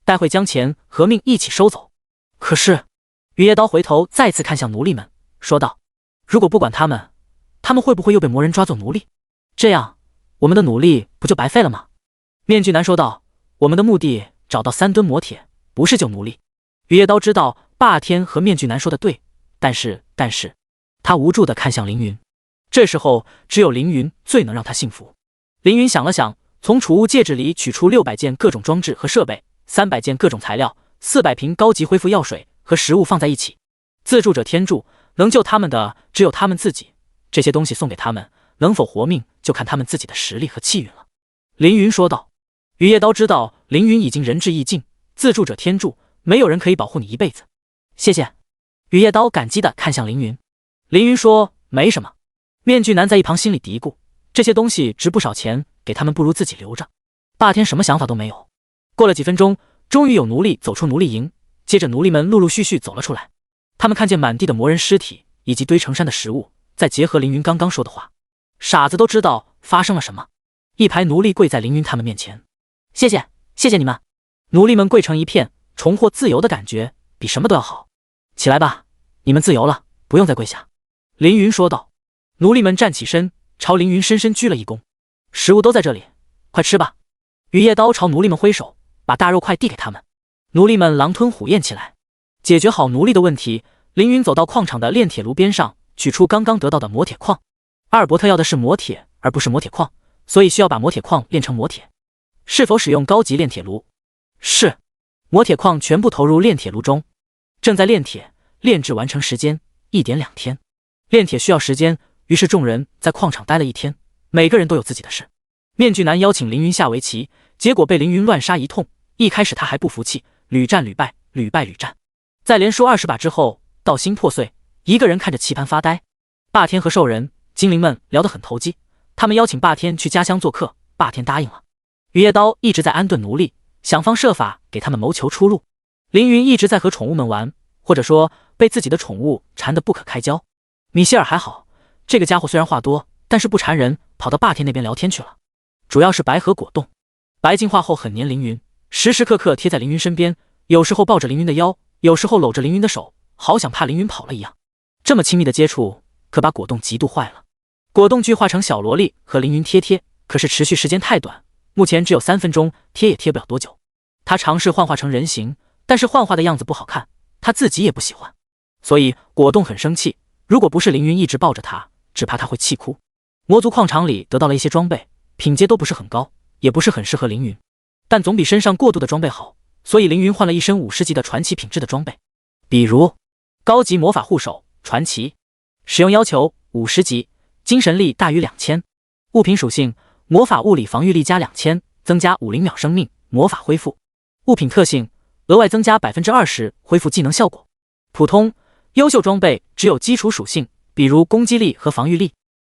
待会将钱和命一起收走。可是雨夜刀回头再次看向奴隶们，说道：如果不管他们，他们会不会又被魔人抓做奴隶？这样我们的努力不就白费了吗？面具男说道：我们的目的找到3吨魔铁，不是救奴隶。雨夜刀知道霸天和面具男说的对，但是他无助地看向凌云。这时候只有凌云最能让他信服。凌云想了想，从储物戒指里取出600件各种装置和设备，300件各种材料，400瓶高级恢复药水和食物放在一起。自助者天助，能救他们的只有他们自己，这些东西送给他们，能否活命就看他们自己的实力和气运了。凌云说道。雨夜刀知道凌云已经仁至义尽，自助者天助，没有人可以保护你一辈子。谢谢。雨夜刀感激地看向凌云。凌云说：“没什么。”面具男在一旁心里嘀咕：“这些东西值不少钱，给他们不如自己留着。”霸天什么想法都没有。过了几分钟，终于有奴隶走出奴隶营，接着奴隶们陆陆续续走了出来。他们看见满地的魔人尸体以及堆成山的食物，再结合凌云刚刚说的话，傻子都知道发生了什么。一排奴隶跪在凌云他们面前：“谢谢，谢谢你们！”奴隶们跪成一片，重获自由的感觉比什么都要好。起来吧，你们自由了，不用再跪下。凌云说道。奴隶们站起身，朝凌云深深鞠了一躬。食物都在这里，快吃吧。雨夜刀朝奴隶们挥手，把大肉块递给他们。奴隶们狼吞虎咽起来。解决好奴隶的问题，凌云走到矿场的炼铁炉边上，取出刚刚得到的磨铁矿。阿尔伯特要的是磨铁，而不是磨铁矿，所以需要把磨铁矿炼成磨铁。是否使用高级炼铁炉？是。磨铁矿全部投入炼铁炉中，正在炼铁，炼制完成时间1点2天。炼铁需要时间，于是众人在矿场待了1天，每个人都有自己的事。面具男邀请凌云下围棋，结果被凌云乱杀一通。一开始他还不服气，屡战屡败，屡败屡战。在连输20把之后，道心破碎，一个人看着棋盘发呆。霸天和兽人、精灵们聊得很投机，他们邀请霸天去家乡做客，霸天答应了。雨夜刀一直在安顿奴隶，想方设法给他们谋求出路。凌云一直在和宠物们玩，或者说被自己的宠物缠得不可开交。米歇尔还好，这个家伙虽然话多，但是不缠人，跑到霸天那边聊天去了。主要是白和果冻。白进化后很黏凌云，时时刻刻贴在凌云身边，有时候抱着凌云的腰，有时候搂着凌云的手，好想怕凌云跑了一样。这么亲密的接触，可把果冻极度坏了。果冻具化成小萝莉和凌云贴，可是持续时间太短，目前只有3分钟，贴也贴不了多久。他尝试幻化成人形，但是幻化的样子不好看，他自己也不喜欢，所以果冻很生气。如果不是凌云一直抱着他，只怕他会气哭。魔族矿场里得到了一些装备，品阶都不是很高，也不是很适合凌云，但总比身上过度的装备好，所以凌云换了一身50级的传奇品质的装备。比如高级魔法护手传奇，使用要求50级，精神力大于2000。物品属性魔法物理防御力加2000，增加50秒生命魔法恢复。物品特性额外增加 20% 恢复技能效果。普通优秀装备只有基础属性，比如攻击力和防御力。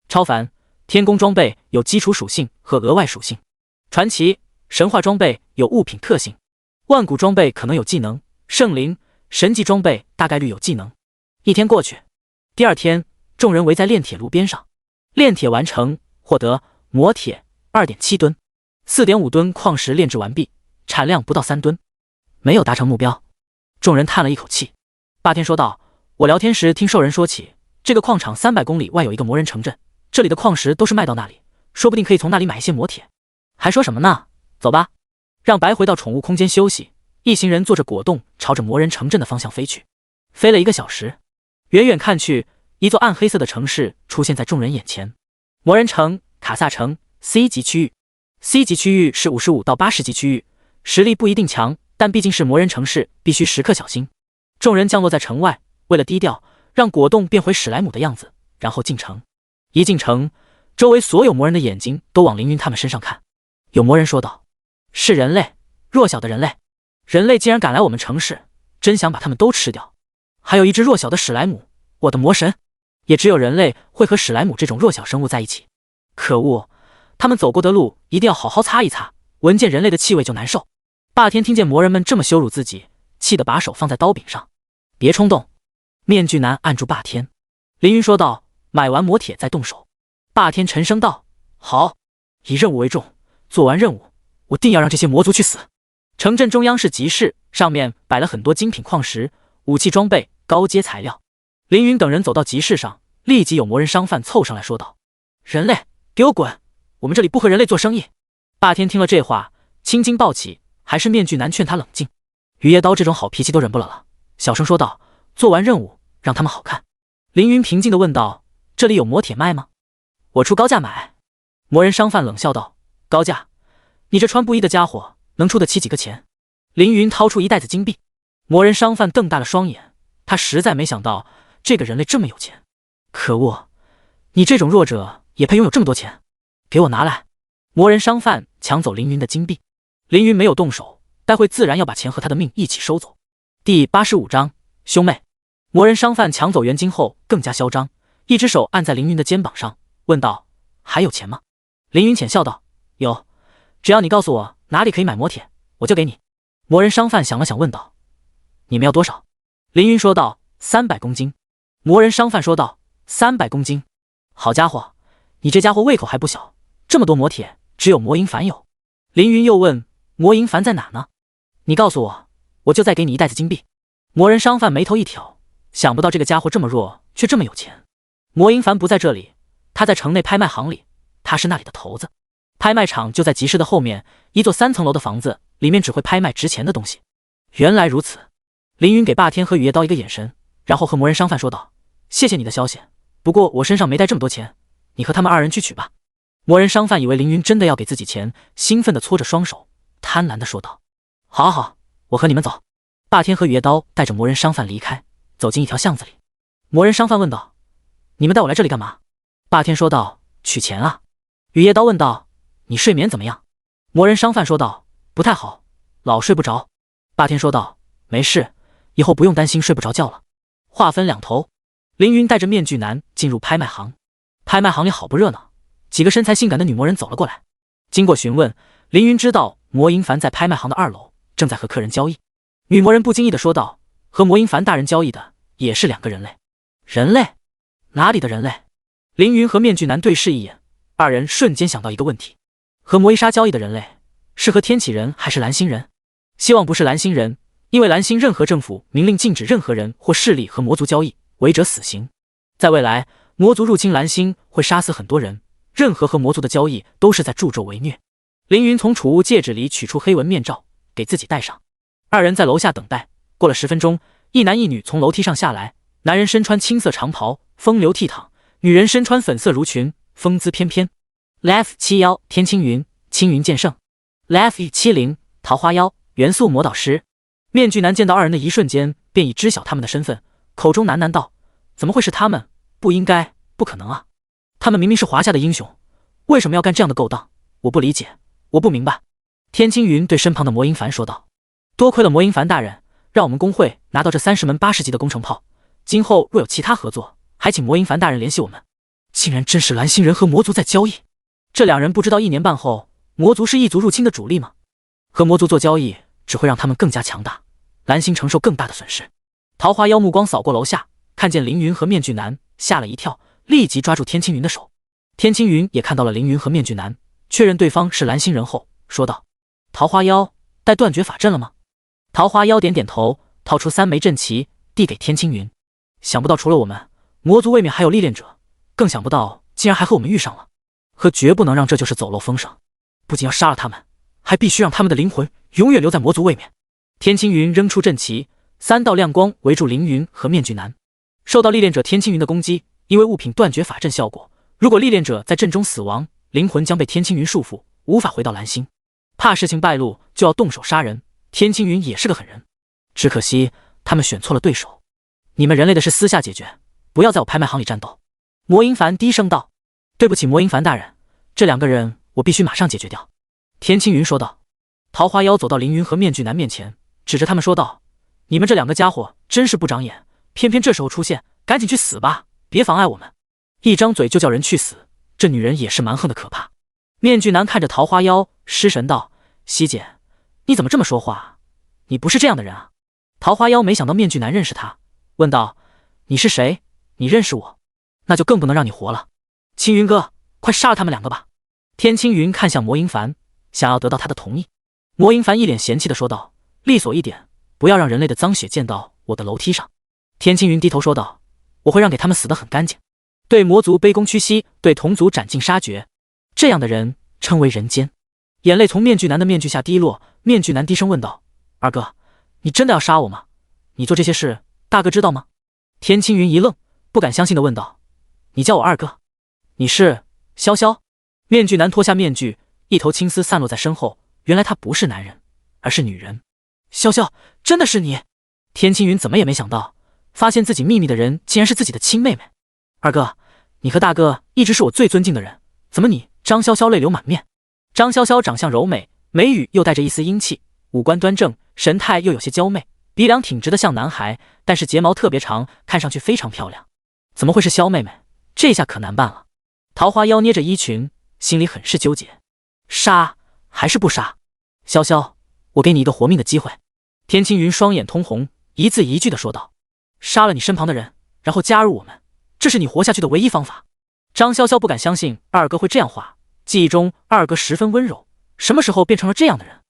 超凡天宫装备有基础属性和额外属性。传奇神话装备有物品特性。万古装备可能有技能。圣灵神级装备大概率有技能。1天过去，第2天，众人围在炼铁炉边上。炼铁完成，获得磨铁 2.7 吨， 4.5 吨矿石炼制完毕，产量不到3吨，没有达成目标。众人叹了一口气。霸天说道：“我聊天时听兽人说起，这个矿场300公里外有一个魔人城镇，这里的矿石都是卖到那里，说不定可以从那里买一些磨铁。”还说什么呢？走吧，让白回到宠物空间休息。一行人坐着果冻朝着魔人城镇的方向飞去。飞了1个小时，远远看去，一座暗黑色的城市出现在众人眼前。魔人城卡萨城 C 级区域。 C 级区域是55到80级区域，实力不一定强，但毕竟是魔人城市，必须时刻小心。众人降落在城外，为了低调，让果冻变回史莱姆的样子，然后进城。一进城，周围所有魔人的眼睛都往凌云他们身上看。有魔人说道：“是人类，弱小的人类。人类竟然敢来我们城市，真想把他们都吃掉。还有一只弱小的史莱姆，我的魔神！也只有人类会和史莱姆这种弱小生物在一起。可恶，他们走过的路一定要好好擦一擦，闻见人类的气味就难受。”霸天听见魔人们这么羞辱自己，气得把手放在刀柄上。别冲动。面具男按住霸天。凌云说道：“买完磨铁再动手。”霸天沉声道：“好，以任务为重，做完任务，我定要让这些魔族去死。”城镇中央是集市，上面摆了很多精品矿石、武器装备、高阶材料。凌云等人走到集市上，立即有魔人商贩凑上来说道：“人类，给我滚！我们这里不和人类做生意。”霸天听了这话，青筋暴起，还是面具男劝他冷静。雨夜刀这种好脾气都忍不了了，小声说道：“做完任务，让他们好看。”凌云平静地问道：“这里有磨铁卖吗？我出高价买。”魔人商贩冷笑道：“高价？你这穿布衣的家伙能出得起几个钱？”凌云掏出1袋子金币。魔人商贩瞪大了双眼，他实在没想到这个人类这么有钱。可恶，你这种弱者也配拥有这么多钱？给我拿来！魔人商贩抢走凌云的金币。凌云没有动手，待会自然要把钱和他的命一起收走。第85章，兄妹。魔人商贩抢走元金后更加嚣张，一只手按在凌云的肩膀上，问道：“还有钱吗？”凌云浅笑道：“有，只要你告诉我哪里可以买魔铁，我就给你。”魔人商贩想了想，问道：“你们要多少？”凌云说道：“300公斤。”魔人商贩说道：“300公斤，好家伙，你这家伙胃口还不小，这么多魔铁，只有魔银凡有。”凌云又问：“魔银凡在哪呢？你告诉我，我就再给你1袋子金币。”魔人商贩眉头一挑，想不到这个家伙这么弱，却这么有钱。魔银凡不在这里，他在城内拍卖行里，他是那里的头子。拍卖场就在集市的后面，一座3层楼的房子，里面只会拍卖值钱的东西。原来如此，凌云给霸天和雨夜刀一个眼神，然后和魔人商贩说道：“谢谢你的消息，不过我身上没带这么多钱，你和他们2人去取吧。”魔人商贩以为凌云真的要给自己钱，兴奋地搓着双手，贪婪地说道：“好好好，我和你们走。”霸天和雨夜刀带着魔人商贩离开，走进一条巷子里。魔人商贩问道：“你们带我来这里干嘛？”霸天说道：“取钱啊。”雨夜刀问道：“你睡眠怎么样？”魔人商贩说道：“不太好，老睡不着。”霸天说道：“没事，以后不用担心睡不着觉了。”话分两头，凌云带着面具男进入拍卖行。拍卖行里好不热闹，几个身材性感的女魔人走了过来。经过询问，凌云知道魔银凡在拍卖行的2楼，正在和客人交易。女魔人不经意地说道：“和魔银凡大人交易的也是2个人类。”人类？哪里的人类？凌云和面具男对视一眼，2人瞬间想到一个问题：和魔伊莎交易的人类是和天启人还是蓝星人？希望不是蓝星人，因为蓝星任何政府明令禁止任何人或势力和魔族交易，违者死刑。在未来，魔族入侵蓝星会杀死很多人，任何和魔族的交易都是在助纣为虐。凌云从储物戒指里取出黑纹面罩，给自己戴上。2人在楼下等待，过了10分钟，一男一女从楼梯上下来。男人身穿青色长袍，风流倜傥；女人身穿粉色襦裙，风姿翩翩。Lf71天青云，青云剑圣。Lf70桃花妖，元素魔导师。面具男见到2人的一瞬间，便已知晓他们的身份，口中喃喃道：“怎么会是他们？不应该，不可能啊！他们明明是华夏的英雄，为什么要干这样的勾当？我不理解，我不明白。”天青云对身旁的魔银凡说道：“多亏了魔银凡大人，让我们工会拿到这30门80级的工程炮。今后若有其他合作，还请魔银凡大人联系我们。”竟然真是蓝星人和魔族在交易，这2人不知道1年半后，魔族是异族入侵的主力吗？和魔族做交易只会让他们更加强大，蓝星承受更大的损失。桃花妖目光扫过楼下，看见凌云和面具男，吓了一跳，立即抓住天青云的手。天青云也看到了凌云和面具男，确认对方是蓝星人后，说道：“桃花妖带断绝法阵了吗？”桃花妖点点头，掏出3枚阵旗递给天青云。想不到除了我们，魔族位面还有历练者，更想不到竟然还和我们遇上了，可绝不能让这就是走漏风声，不仅要杀了他们，还必须让他们的灵魂永远留在魔族位面。天青云扔出阵旗，3道亮光围住凌云和面具男。受到历练者天青云的攻击，因为物品断绝法阵效果，如果历练者在阵中死亡，灵魂将被天青云束缚，无法回到蓝星。怕事情败露，就要动手杀人。天青云也是个狠人，只可惜他们选错了对手。你们人类的事私下解决，不要在我拍卖行里战斗。魔银凡低声道：“对不起，魔银凡大人，这2个人我必须马上解决掉。”天青云说道。桃花妖走到凌云和面具男面前，指着他们说道：“你们这2个家伙真是不长眼，偏偏这时候出现，赶紧去死吧，别妨碍我们。一张嘴就叫人去死，这女人也是蛮横的可怕。”面具男看着桃花妖，失神道：“希姐，你怎么这么说话？你不是这样的人啊。”桃花妖没想到面具男认识他，问道：“你是谁？你认识我？那就更不能让你活了。青云哥，快杀了他们2个吧！”天青云看向魔银凡，想要得到他的同意。魔银凡一脸嫌弃的说道：“利索一点，不要让人类的脏血溅到我的楼梯上。”天青云低头说道：“我会让给他们死得很干净，对魔族卑躬屈膝，对同族斩尽杀绝，这样的人称为人间。”眼泪从面具男的面具下滴落，面具男低声问道：“二哥，你真的要杀我吗？你做这些事，大哥知道吗？”天青云一愣，不敢相信的问道：“你叫我二哥？你是潇潇？”面具男脱下面具，一头青丝散落在身后，原来他不是男人，而是女人。潇潇，真的是你？天青云怎么也没想到，发现自己秘密的人竟然是自己的亲妹妹。二哥，你和大哥一直是我最尊敬的人，怎么你？张潇潇泪流满面。张潇潇长相柔美，眉宇又带着一丝英气，五官端正，神态又有些娇媚，鼻梁挺直的像男孩，但是睫毛特别长，看上去非常漂亮。怎么会是萧妹妹？这下可难办了。桃花妖捏着衣裙，心里很是纠结，杀还是不杀？潇潇，我给你一个活命的机会。天青云双眼通红，一字一句地说道：杀了你身旁的人，然后加入我们，这是你活下去的唯一方法。张潇潇不敢相信二哥会这样话，记忆中二哥十分温柔，什么时候变成了这样的人？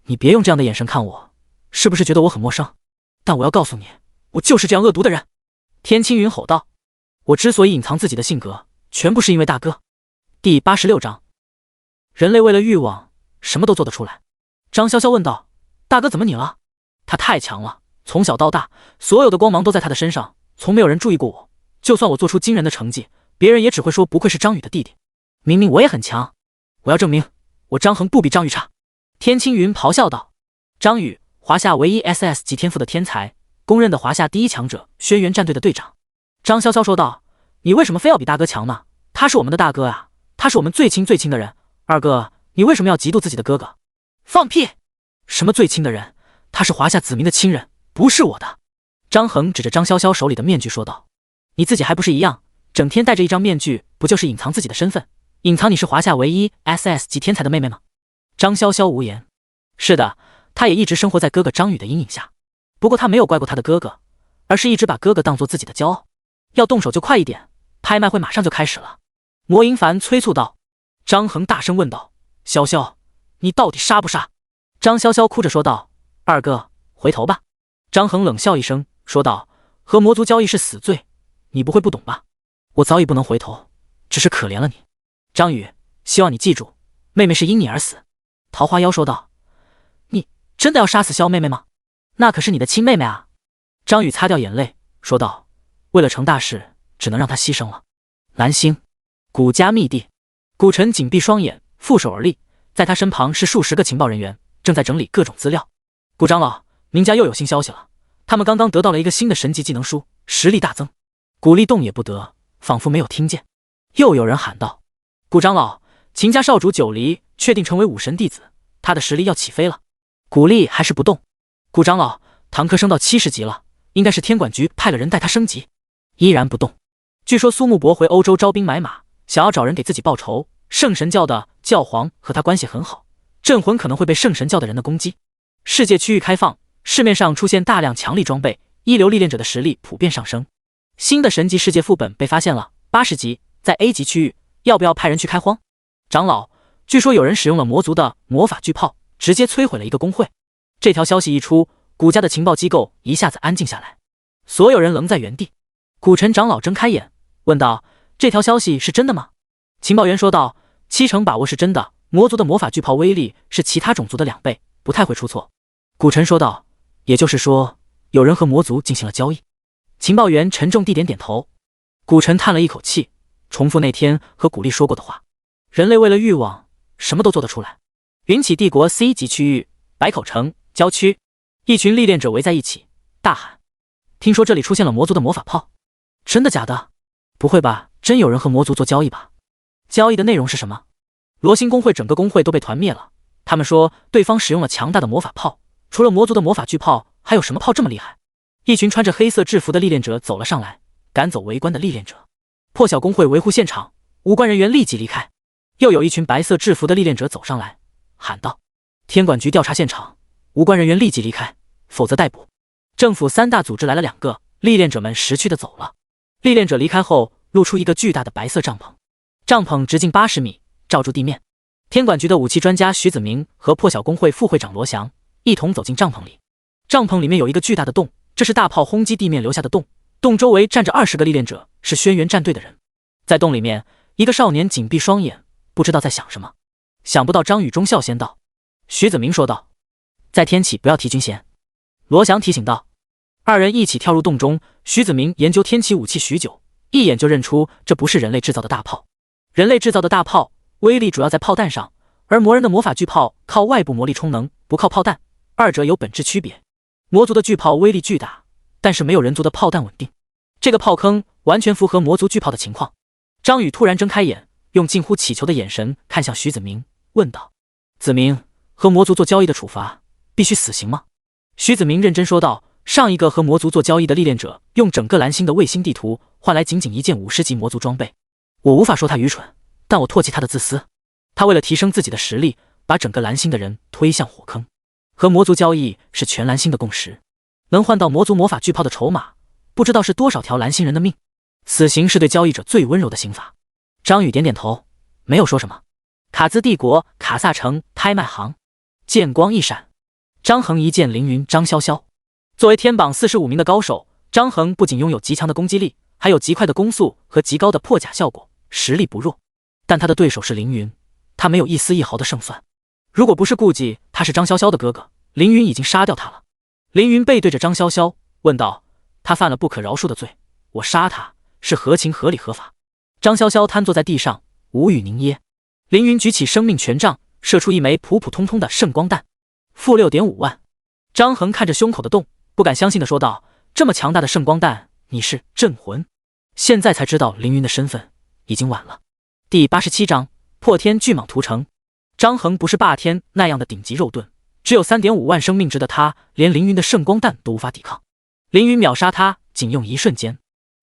你别用这样的眼神看我，是不是觉得我很陌生？但我要告诉你，我就是这样恶毒的人。天青云吼道：我之所以隐藏自己的性格，全部是因为大哥。第86章，人类为了欲望，什么都做得出来。张潇潇问道：大哥怎么你了？他太强了，从小到大，所有的光芒都在他的身上，从没有人注意过我。就算我做出惊人的成绩，别人也只会说不愧是张宇的弟弟。明明我也很强，我要证明我张恒不比张宇差。天青云咆哮道：张宇，华夏唯一 SS 级天赋的天才，公认的华夏第一强者，轩辕战队的队长。张潇潇说道：你为什么非要比大哥强呢？他是我们的大哥啊，他是我们最亲最亲的人。二哥，你为什么要嫉妒自己的哥哥？放屁！什么最亲的人？他是华夏子民的亲人，不是我的。张恒指着张潇潇手里的面具说道：你自己还不是一样，整天戴着一张面具，不就是隐藏自己的身份，隐藏你是华夏唯一 SS 级天才的妹妹吗？张潇潇无言。是的，他也一直生活在哥哥张宇的阴影下，不过他没有怪过他的哥哥，而是一直把哥哥当作自己的骄傲。要动手就快一点，拍卖会马上就开始了。魔银凡催促道。张恒大声问道：潇潇，你到底杀不杀？张潇潇哭着说道：二哥，回头吧。张恒冷笑一声说道：和魔族交易是死罪，你不会不懂吧？我早已不能回头，只是可怜了你。张宇，希望你记住，妹妹是因你而死。桃花妖说道：你真的要杀死萧妹妹吗？那可是你的亲妹妹啊。张宇擦掉眼泪说道：为了成大事，只能让她牺牲了。蓝星古家密地，古晨紧闭双眼，负手而立，在他身旁是数十个情报人员，正在整理各种资料。古长老，明家又有新消息了，他们刚刚得到了一个新的神级技能书，实力大增。古力动也不得，仿佛没有听见。又有人喊道：古长老，秦家少主九黎确定成为武神弟子，他的实力要起飞了。古力还是不动。古长老，唐科升到70级了，应该是天管局派了人带他升级，依然不动。据说苏木伯回欧洲招兵买马，想要找人给自己报仇。圣神教的教皇和他关系很好，镇魂可能会被圣神教的人的攻击。世界区域开放，市面上出现大量强力装备，一流历练者的实力普遍上升。新的神级世界副本被发现了，80级，在 A 级区域，要不要派人去开荒？长老，据说有人使用了魔族的魔法巨炮，直接摧毁了一个工会。这条消息一出，古家的情报机构一下子安静下来，所有人愣在原地。古晨长老睁开眼问道：这条消息是真的吗？情报员说道：70%把握是真的，魔族的魔法巨炮威力是其他种族的2倍，不太会出错。古晨说道：也就是说，有人和魔族进行了交易。情报员沉重地点点头。古晨叹了一口气，重复那天和古力说过的话：人类为了欲望，什么都做得出来。云起帝国 C 级区域，百口城郊区，一群历练者围在一起，大喊：听说这里出现了魔族的魔法炮，真的假的？不会吧，真有人和魔族做交易吧？交易的内容是什么？罗星公会整个公会都被团灭了，他们说对方使用了强大的魔法炮，除了魔族的魔法巨炮，还有什么炮这么厉害？一群穿着黑色制服的历练者走了上来，赶走围观的历练者。破晓公会维护现场，无关人员立即离开。又有一群白色制服的历练者走上来，喊道：天管局调查现场，无关人员立即离开，否则逮捕。政府3大组织来了2个，历练者们识趣的走了。历练者离开后，露出一个巨大的白色帐篷，帐篷直径80米，罩住地面。天管局的武器专家徐子明和破晓公会副会长罗翔一同走进帐篷里。帐篷里面有一个巨大的洞，这是大炮轰击地面留下的洞，洞周围站着20个历练者，是轩辕战队的人。在洞里面，一个少年紧闭双眼，不知道在想什么。想不到张宇中笑先道。徐子明说道：在天启不要提军衔。罗翔提醒道。2人一起跳入洞中，徐子明研究天启武器许久，一眼就认出这不是人类制造的大炮。人类制造的大炮威力主要在炮弹上，而魔人的魔法巨炮靠外部魔力充能，不靠炮弹，二者有本质区别。魔族的巨炮威力巨大，但是没有人族的炮弹稳定。这个炮坑完全符合魔族巨炮的情况。张宇突然睁开眼，用近乎乞求的眼神看向徐子明，问道：子明，和魔族做交易的处罚必须死刑吗？徐子明认真说道：上一个和魔族做交易的历练者用整个蓝星的卫星地图换来仅仅一件50级魔族装备，我无法说他愚蠢，但我唾弃他的自私。他为了提升自己的实力，把整个蓝星的人推向火坑。和魔族交易是全蓝星的共识，能换到魔族魔法巨炮的筹码，不知道是多少条蓝星人的命。死刑是对交易者最温柔的刑罚。张宇点点头，没有说什么。卡兹帝国卡萨城拍卖行，剑光一闪，张衡一剑凌云张潇潇。作为天榜45名的高手，张衡不仅拥有极强的攻击力，还有极快的攻速和极高的破甲效果，实力不弱。但他的对手是凌云，他没有一丝一毫的胜算。如果不是顾忌他是张潇潇的哥哥，凌云已经杀掉他了。凌云背对着张潇潇问道：他犯了不可饶恕的罪，我杀他是合情合理合法。张潇潇瘫坐在地上，无语凝噎。凌云举起生命权杖，射出一枚普普通通的圣光弹，负 6.5 万。张衡看着胸口的洞，不敢相信地说道：这么强大的圣光弹，你是镇魂？现在才知道凌云的身份，已经晚了。第87章破天巨蟒屠城。张衡不是霸天那样的顶级肉盾，只有 3.5 万生命值的他，连凌云的圣光弹都无法抵抗。凌云秒杀他仅用一瞬间。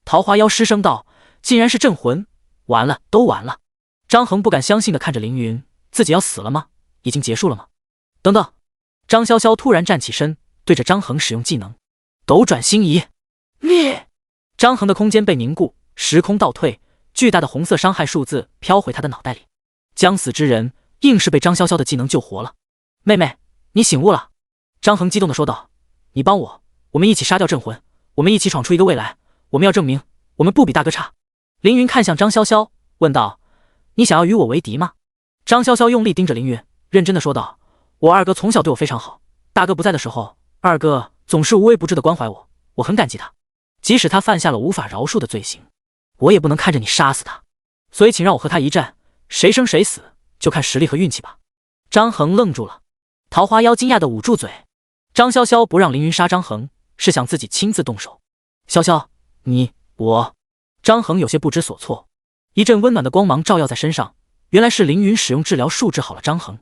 桃花妖失声道：竟然是镇魂，完了，都完了。张衡不敢相信地看着凌云，自己要死了吗？已经结束了吗？等等！张潇潇突然站起身，对着张衡使用技能斗转星移。灭！张衡的空间被凝固，时空倒退，巨大的红色伤害数字飘回他的脑袋里。将死之人硬是被张潇潇的技能救活了。妹妹，你醒悟了！张衡激动地说道：你帮我，我们一起杀掉镇魂，我们一起闯出一个未来，我们要证明我们不比大哥差。凌云看向张潇潇问道：你想要与我为敌吗？张潇潇用力盯着凌云，认真地说道：我二哥从小对我非常好，大哥不在的时候，二哥总是无微不至地关怀我，我很感激他。即使他犯下了无法饶恕的罪行，我也不能看着你杀死他，所以请让我和他一战，谁生谁死就看实力和运气吧。张衡愣住了，桃花妖惊讶地捂住嘴。张潇潇不让凌云杀张衡，是想自己亲自动手。潇潇，我……张衡有些不知所措。一阵温暖的光芒照耀在身上，原来是凌云使用治疗术治好了张衡。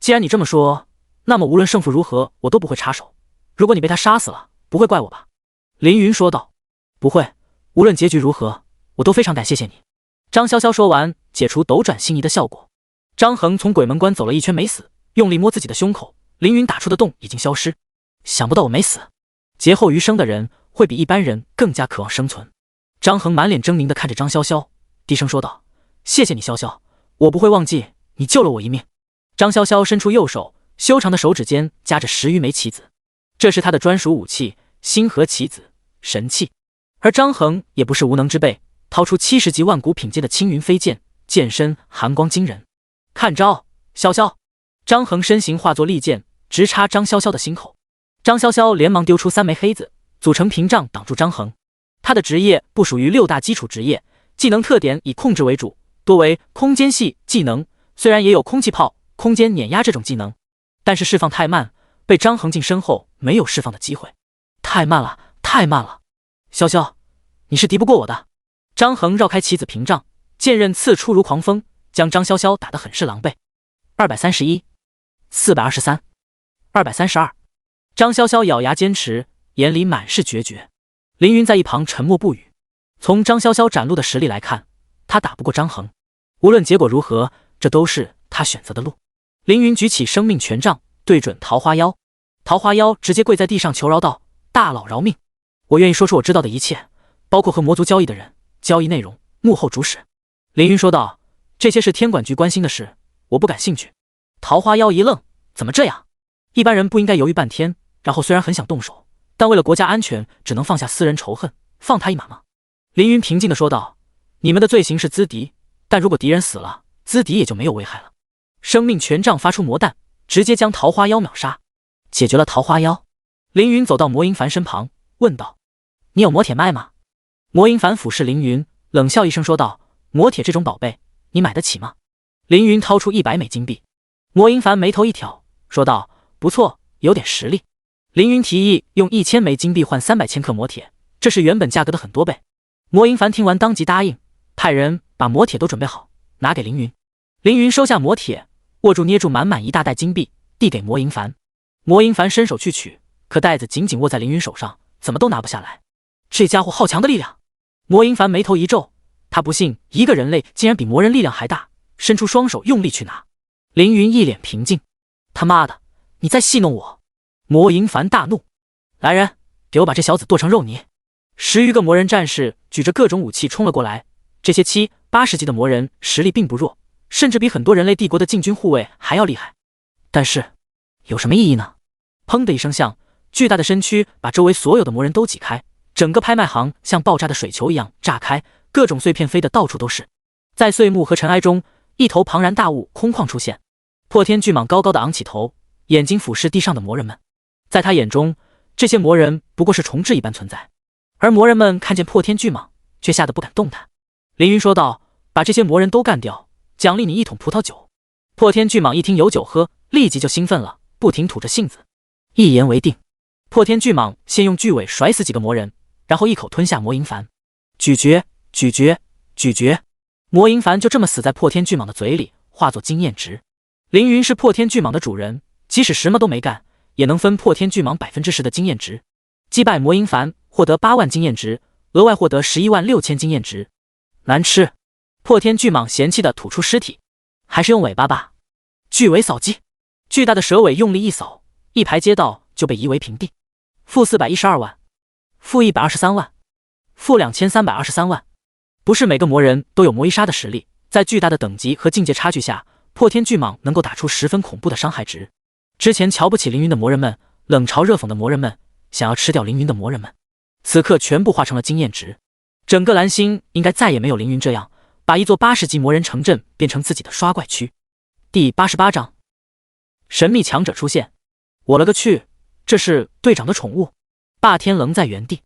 既然你这么说，那么无论胜负如何，我都不会插手。如果你被他杀死了，不会怪我吧？凌云说道。不会，无论结局如何，我都非常感谢你。张潇潇说完，解除斗转星移的效果。张衡从鬼门关走了一圈没死，用力摸自己的胸口，凌云打出的洞已经消失。想不到我没死，劫后余生的人会比一般人更加渴望生存。张衡满脸狰狞地看着张潇潇，低声说道：谢谢你潇潇，我不会忘记你救了我一命。张潇潇伸出右手，修长的手指间夹着10余枚棋子，这是他的专属武器星河棋子神器。而张衡也不是无能之辈，掏出70级万古品阶的青云飞剑，剑身寒光惊人。看招，潇潇！张衡身形化作利剑，直插张潇潇的心口。张潇潇连忙丢出3枚黑子，组成屏障挡住张衡。他的职业不属于6大基础职业，技能特点以控制为主，多为空间系技能，虽然也有空气炮、空间碾压这种技能，但是释放太慢，被张衡近身后没有释放的机会。太慢了，太慢了！潇潇，你是敌不过我的。张衡绕开棋子屏障，剑刃刺出如狂风，将张潇潇打得很是狼狈。231 423 232。张潇潇咬牙坚持，眼里满是决绝。凌云在一旁沉默不语。从张潇潇展露的实力来看，他打不过张衡，无论结果如何，这都是他选择的路。凌云举起生命权杖，对准桃花妖。桃花妖直接跪在地上求饶道：大佬饶命，我愿意说出我知道的一切，包括和魔族交易的人、交易内容、幕后主使。凌云说道：这些是天管局关心的事，我不感兴趣。桃花妖一愣，怎么这样？一般人不应该犹豫半天，然后虽然很想动手，但为了国家安全，只能放下私人仇恨，放他一马吗？凌云平静地说道：你们的罪行是资敌，但如果敌人死了，资敌也就没有危害了。生命权杖发出魔弹，直接将桃花妖秒杀，解决了桃花妖。凌云走到魔银凡身旁，问道：你有魔铁卖吗？魔银凡俯视凌云，冷笑一声说道：魔铁这种宝贝，你买得起吗？凌云掏出100枚金币。魔银凡眉头一挑，说道：不错，有点实力。凌云提议用1000枚金币换300千克魔铁，这是原本价格的很多倍。魔银凡听完当即答应，派人把魔铁都准备好，拿给凌云。凌云收下魔铁，握住捏住满满一大袋金币，递给魔银凡。魔银凡伸手去取，可袋子紧紧握在凌云手上，怎么都拿不下来。这家伙好强的力量！魔银凡眉头一皱，他不信一个人类竟然比魔人力量还大，伸出双手用力去拿。凌云一脸平静，他妈的，你在戏弄我！魔银凡大怒，来人，给我把这小子剁成肉泥！10余个魔人战士举着各种武器冲了过来，这些7、80级的魔人实力并不弱，甚至比很多人类帝国的禁军护卫还要厉害。但是有什么意义呢？砰的一声响，巨大的身躯把周围所有的魔人都挤开，整个拍卖行像爆炸的水球一样炸开，各种碎片飞得到处都是。在碎幕和尘埃中，一头庞然大物空旷出现，破天巨蟒高高的昂起头，眼睛俯视地上的魔人们。在他眼中，这些魔人不过是重置一般存在，而魔人们看见破天巨蟒，却吓得不敢动弹。凌云说道：“把这些魔人都干掉，奖励你1桶葡萄酒。”破天巨蟒一听有酒喝，立即就兴奋了，不停吐着信子。一言为定，破天巨蟒先用巨尾甩死几个魔人，然后一口吞下魔银凡，咀嚼、咀嚼、咀嚼，魔银凡就这么死在破天巨蟒的嘴里，化作经验值。凌云是破天巨蟒的主人，即使什么都没干，也能分破天巨蟒10%的经验值。击败魔银凡获得8万经验值，额外获得11万6千经验值。难吃！破天巨蟒嫌弃地吐出尸体，还是用尾巴吧。巨尾扫击，巨大的蛇尾用力一扫，一排街道就被夷为平地。负412万，负123万，负2323万。不是每个魔人都有魔一杀的实力，在巨大的等级和境界差距下，破天巨蟒能够打出10分恐怖的伤害值。之前瞧不起凌云的魔人们，冷嘲热讽的魔人们，想要吃掉凌云的魔人们，此刻全部化成了经验值。整个蓝星应该再也没有凌云这样把一座80级魔人城镇变成自己的刷怪区。第88章，神秘强者出现。我了个去，这是队长的宠物。霸天愣在原地，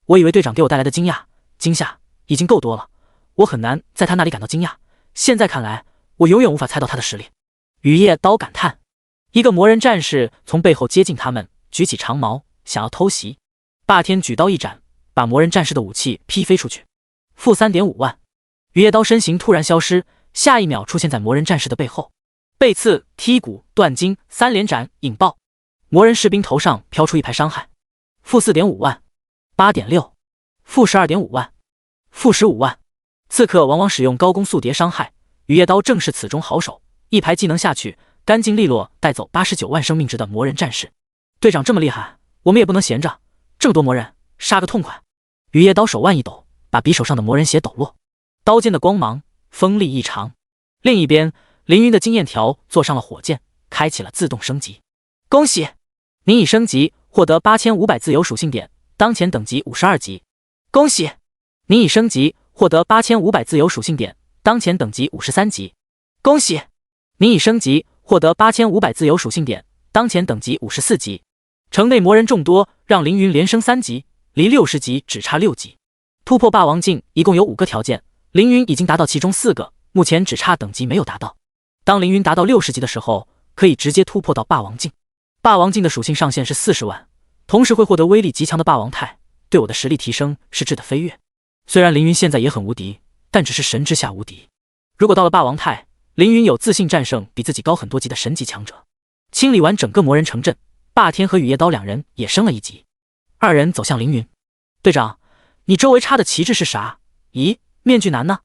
我以为队长给我带来的惊吓已经够多了，我很难在他那里感到惊讶，现在看来我永远无法猜到他的实力。雨夜刀感叹。一个魔人战士从背后接近他们，举起长矛想要偷袭。霸天举刀一斩，把魔人战士的武器劈飞出去。负3.5万。雨夜刀身形突然消失，下一秒出现在魔人战士的背后，背刺、踢骨、断筋3连斩引爆，魔人士兵头上飘出一排伤害。负4.5万。8.6。负12.5万。负15万。刺客往往使用高攻速叠伤害，雨夜刀正是此中好手，一排技能下去，干净利落带走89万生命值的魔人战士。队长这么厉害，我们也不能闲着，这么多魔人，杀个痛快。雨夜刀手腕一抖，把匕首上的魔人血抖落，刀尖的光芒锋利异常。另一边，凌云的经验条坐上了火箭，开启了自动升级。恭喜，您已升级，获得8500自由属性点，当前等级52级。恭喜，您已升级，获得8500自由属性点，当前等级53级。恭喜，您已升级，获得8500自由属性点，当前等级54级。城内魔人众多，让凌云连升3级，离60级只差6级。突破霸王境一共有5个条件，凌云已经达到其中4个，目前只差等级没有达到。当凌云达到60级的时候，可以直接突破到霸王境。霸王境的属性上限是40万，同时会获得威力极强的霸王钛，对我的实力提升是质的飞跃。虽然凌云现在也很无敌，但只是神之下无敌。如果到了霸王钛，凌云有自信战胜比自己高很多级的神级强者。清理完整个魔人城镇，霸天和雨夜刀2人也升了1级。2人走向凌云，队长，你周围插的旗帜是啥？咦，面具男呢？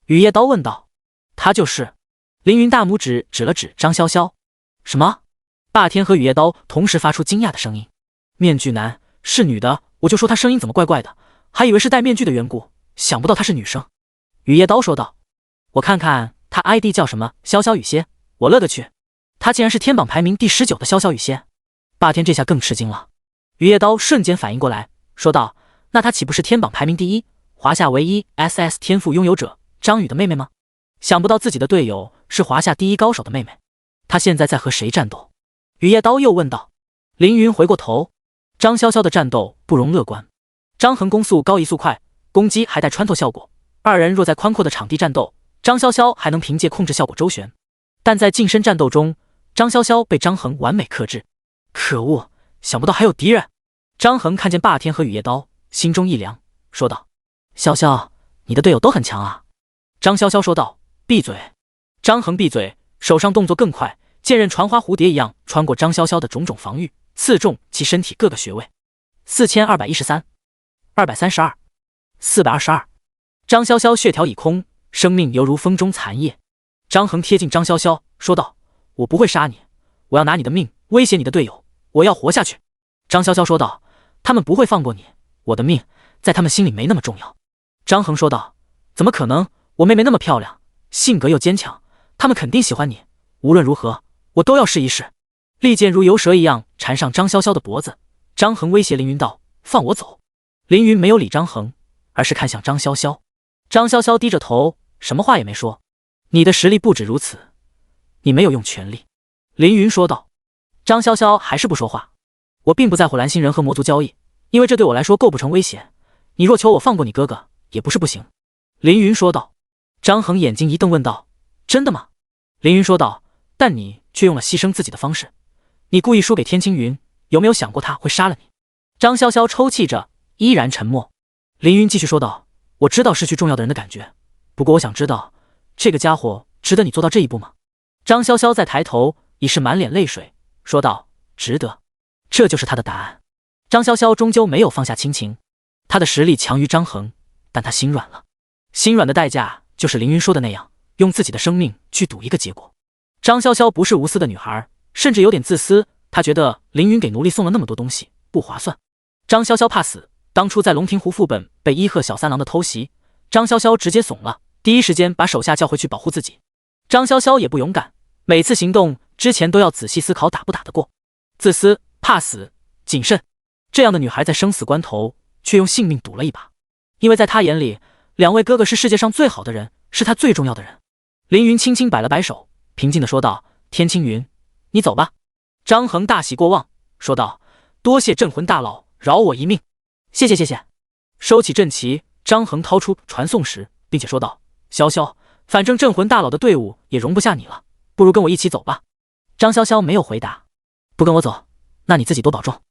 雨夜刀问道。他就是。凌云大拇指指了指张潇潇。什么？霸天和雨夜刀同时发出惊讶的声音。面具男是女的，我就说他声音怎么怪怪的，还以为是戴面具的缘故，想不到她是女生。雨夜刀说道。我看看他 ID 叫什么，潇潇雨歇，我勒个去，他竟然是天榜排名第19的潇潇雨歇。霸天这下更吃惊了。雨夜刀瞬间反应过来，说道，那他岂不是天榜排名第1，华夏唯一 SS 天赋拥有者张宇的妹妹吗？想不到自己的队友是华夏第1高手的妹妹，他现在在和谁战斗？雨夜刀又问道。凌云回过头，张潇潇的战斗不容乐观。张恒攻速高移速快，攻击还带穿透效果，2人若在宽阔的场地战斗，张潇潇还能凭借控制效果周旋，但在近身战斗中，张潇潇被张恒完美克制。可恶，想不到还有敌人。张恒看见霸天和雨夜刀，心中一凉，说道，潇潇，你的队友都很强啊。张潇潇说道，闭嘴。张恒闭嘴，手上动作更快，剑刃传花蝴蝶一样穿过张潇潇的种种防御，刺中其身体各个穴位。4213、232、422。张潇潇血条已空，生命犹如风中残叶。张衡贴近张潇潇说道：“我不会杀你，我要拿你的命威胁你的队友，我要活下去。”张潇潇说道：“他们不会放过你，我的命在他们心里没那么重要。”张衡说道：“怎么可能？我妹妹那么漂亮，性格又坚强，他们肯定喜欢你。无论如何，我都要试一试。”利剑如游蛇一样缠上张潇潇的脖子。张衡威胁凌云道：“放我走。”凌云没有理张衡，而是看向张潇潇。张潇潇低着头，什么话也没说。“你的实力不止如此，你没有用全力。”凌云说道。张潇潇还是不说话。“我并不在乎蓝星人和魔族交易，因为这对我来说构不成威胁。你若求我放过你哥哥，也不是不行。”凌云说道。张衡眼睛一瞪问道：“真的吗？”凌云说道：“但你却用了牺牲自己的方式，你故意输给天青云，有没有想过他会杀了你？”张潇潇抽泣着，依然沉默。凌云继续说道：“我知道失去重要的人的感觉，不过我想知道，这个家伙值得你做到这一步吗？”张潇潇再抬头，已是满脸泪水，说道：“值得。”这就是他的答案。张潇潇终究没有放下亲情，他的实力强于张衡，但他心软了。心软的代价就是凌云说的那样，用自己的生命去赌一个结果。张潇潇不是无私的女孩，甚至有点自私，她觉得凌云给奴隶送了那么多东西，不划算。张潇潇怕死，当初在龙庭湖副本被伊贺小三郎的偷袭，张潇潇直接怂了，第一时间把手下叫回去保护自己。张潇潇也不勇敢，每次行动之前都要仔细思考打不打得过。自私、怕死、谨慎，这样的女孩在生死关头却用性命赌了一把，因为在她眼里，两位哥哥是世界上最好的人，是她最重要的人。凌云轻轻摆了摆手，平静地说道：“天青云，你走吧。”张衡大喜过望，说道：“多谢镇魂大佬饶我一命。”“谢谢谢谢。”收起阵旗，张衡掏出传送石，并且说道：“潇潇，反正镇魂大佬的队伍也容不下你了，不如跟我一起走吧。”张潇潇没有回答。“不跟我走，那你自己多保重。”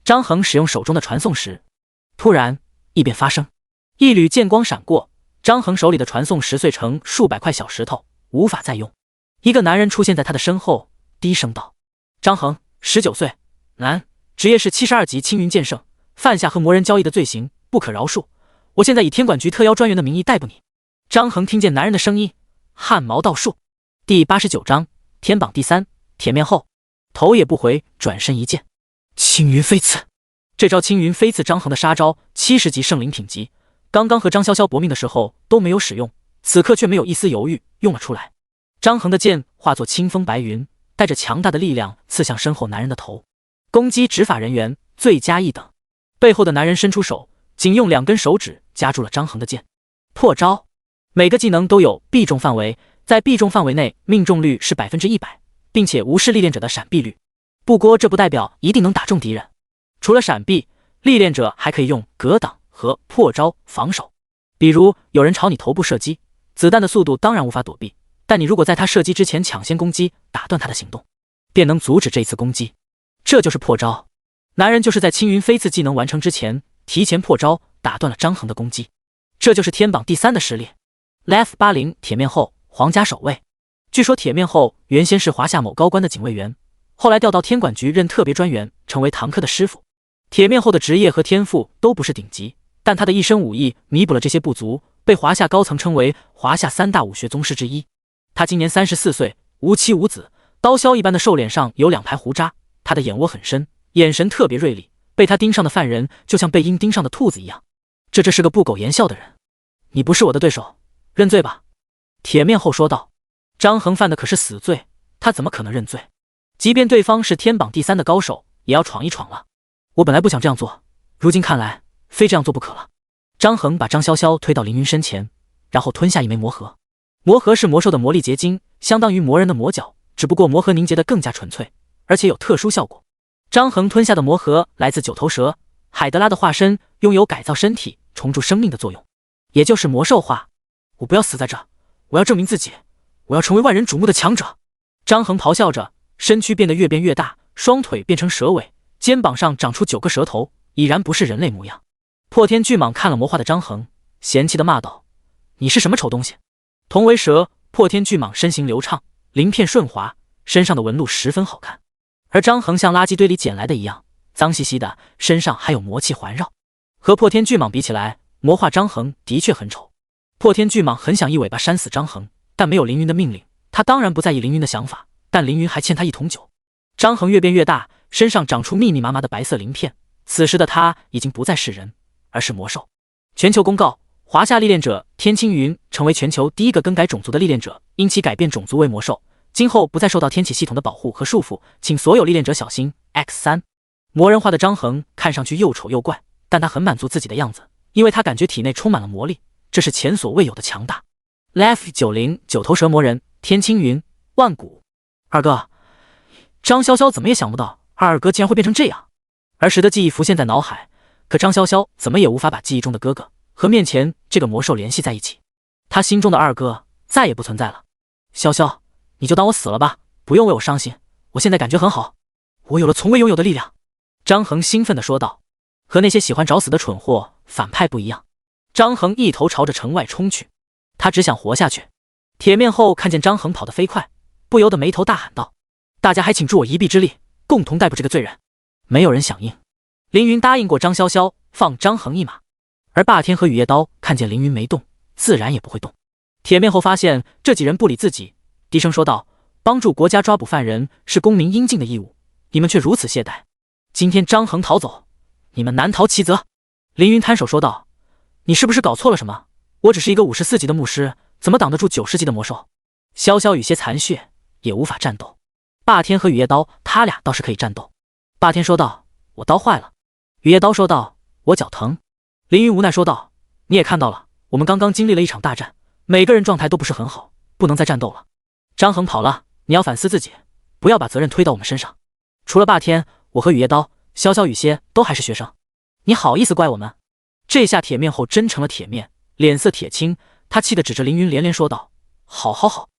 张衡使用手中的传送石。突然，异变发生，一缕剑光闪过，张衡手里的传送石碎成数百块小石头，无法再用。一个男人出现在他的身后，低声道：“张衡，19岁，男，职业是72级青云剑圣，犯下和魔人交易的罪行，不可饶恕。我现在以天管局特邀专员的名义逮捕你。”张衡听见男人的声音，汗毛倒竖。第89章天榜第3，铁面后，头也不回，转身一剑，青云飞刺。这招青云飞刺张衡的杀招，70级圣灵品级，刚刚和张潇潇搏命的时候都没有使用，此刻却没有一丝犹豫，用了出来。张衡的剑化作清风白云，带着强大的力量刺向身后男人的头。攻击执法人员最佳一等。背后的男人伸出手，仅用2根手指夹住了张衡的剑。破招，每个技能都有必中范围，在必中范围内命中率是100%，并且无视历练者的闪避率。不过这不代表一定能打中敌人，除了闪避，历练者还可以用格挡和破招防守。比如有人朝你头部射击，子弹的速度当然无法躲避，但你如果在他射击之前抢先攻击，打断他的行动，便能阻止这一次攻击。这就是破招。男人就是在青云飞刺技能完成之前，提前破招，打断了张衡的攻击。这就是天榜第3的实力。F80 铁面后，皇家守卫。据说铁面后原先是华夏某高官的警卫员，后来调到天管局任特别专员，成为唐克的师傅。铁面后的职业和天赋都不是顶级，但他的一身武艺弥补了这些不足，被华夏高层称为华夏3大武学宗师之一。他今年34岁，无妻无子，刀削一般的瘦脸上有2排胡渣，他的眼窝很深，眼神特别锐利，被他盯上的犯人就像被鹰盯上的兔子一样。这是个不苟言笑的人。你不是我的对手，认罪吧。铁面后说道。张衡犯的可是死罪，他怎么可能认罪？即便对方是天榜第3的高手，也要闯一闯了。我本来不想这样做，如今看来非这样做不可了。张衡把张潇潇推到凌云身前，然后吞下一枚魔核。魔核是魔兽的魔力结晶，相当于魔人的魔角，只不过魔核凝结的更加纯粹，而且有特殊效果。张衡吞下的魔核来自9头蛇，海德拉的化身，拥有改造身体、重铸生命的作用，也就是魔兽化。我不要死在这，我要证明自己，我要成为万人瞩目的强者。张衡咆哮着，身躯变得越变越大，双腿变成蛇尾，肩膀上长出9个蛇头，已然不是人类模样。破天巨蟒看了魔化的张衡，嫌弃地骂道：“你是什么丑东西？”同为蛇，破天巨蟒身形流畅，鳞片顺滑，身上的纹路十分好看。而张衡像垃圾堆里捡来的一样，脏兮兮的，身上还有魔气环绕。和破天巨蟒比起来，魔化张衡的确很丑。破天巨蟒很想一尾巴扇死张衡，但没有凌云的命令，他当然不在意凌云的想法，但凌云还欠他一桶酒。张衡越变越大，身上长出密密麻麻的白色鳞片，此时的他已经不再是人，而是魔兽。全球公告：华夏历练者天青云成为全球第一个更改种族的历练者，因其改变种族为魔兽，今后不再受到天启系统的保护和束缚，请所有历练者小心。X3 魔人化的张衡看上去又丑又怪，但他很满足自己的样子，因为他感觉体内充满了魔力，这是前所未有的强大。Lef90 九头蛇魔人天青云万古二哥，张潇潇怎么也想不到二哥竟然会变成这样。儿时的记忆浮现在脑海，可张潇潇怎么也无法把记忆中的哥哥和面前这个魔兽联系在一起，他心中的二哥再也不存在了。潇潇，你就当我死了吧，不用为我伤心，我现在感觉很好，我有了从未拥有的力量。张衡兴奋地说道。和那些喜欢找死的蠢货反派不一样，张衡一头朝着城外冲去，他只想活下去。铁面后看见张衡跑得飞快，不由得眉头大喊道：大家还请助我一臂之力，共同逮捕这个罪人。没有人响应。凌云答应过张潇潇放张衡一马，而霸天和雨夜刀看见凌云没动，自然也不会动。铁面后发现这几人不理自己，低声说道：帮助国家抓捕犯人是公民应尽的义务，你们却如此懈怠，今天张衡逃走，你们难逃其责。凌云摊手说道：你是不是搞错了什么？我只是一个54级的牧师，怎么挡得住90级的魔兽？潇潇有些残血，也无法战斗。霸天和雨夜刀他俩倒是可以战斗。霸天说道：我刀坏了。雨夜刀说道：我脚疼。凌云无奈说道：你也看到了，我们刚刚经历了一场大战，每个人状态都不是很好，不能再战斗了。张衡跑了，你要反思自己，不要把责任推到我们身上。除了霸天，我和雨夜刀、潇潇、雨歇都还是学生，你好意思怪我们？这下铁面后真成了铁面，脸色铁青，他气得指着凌云连连说道：好好好，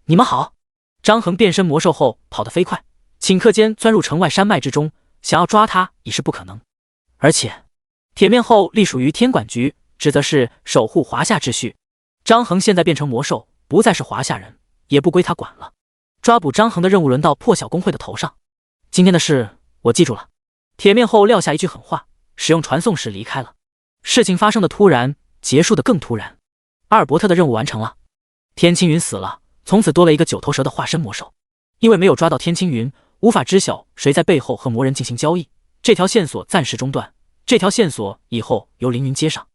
你们好。张衡变身魔兽后跑得飞快，顷刻间钻入城外山脉之中，想要抓他已是不可能。而且铁面后隶属于天管局，职责是守护华夏秩序。张衡现在变成魔兽，不再是华夏人，也不归他管了。抓捕张衡的任务轮到破晓公会的头上。今天的事我记住了。铁面后撂下一句狠话，使用传送时离开了。事情发生的突然，结束的更突然。阿尔伯特的任务完成了，天青云死了，从此多了一个九头蛇的化身魔兽。因为没有抓到天青云，无法知晓谁在背后和魔人进行交易，这条线索暂时中断，这条线索以后由凌云接上。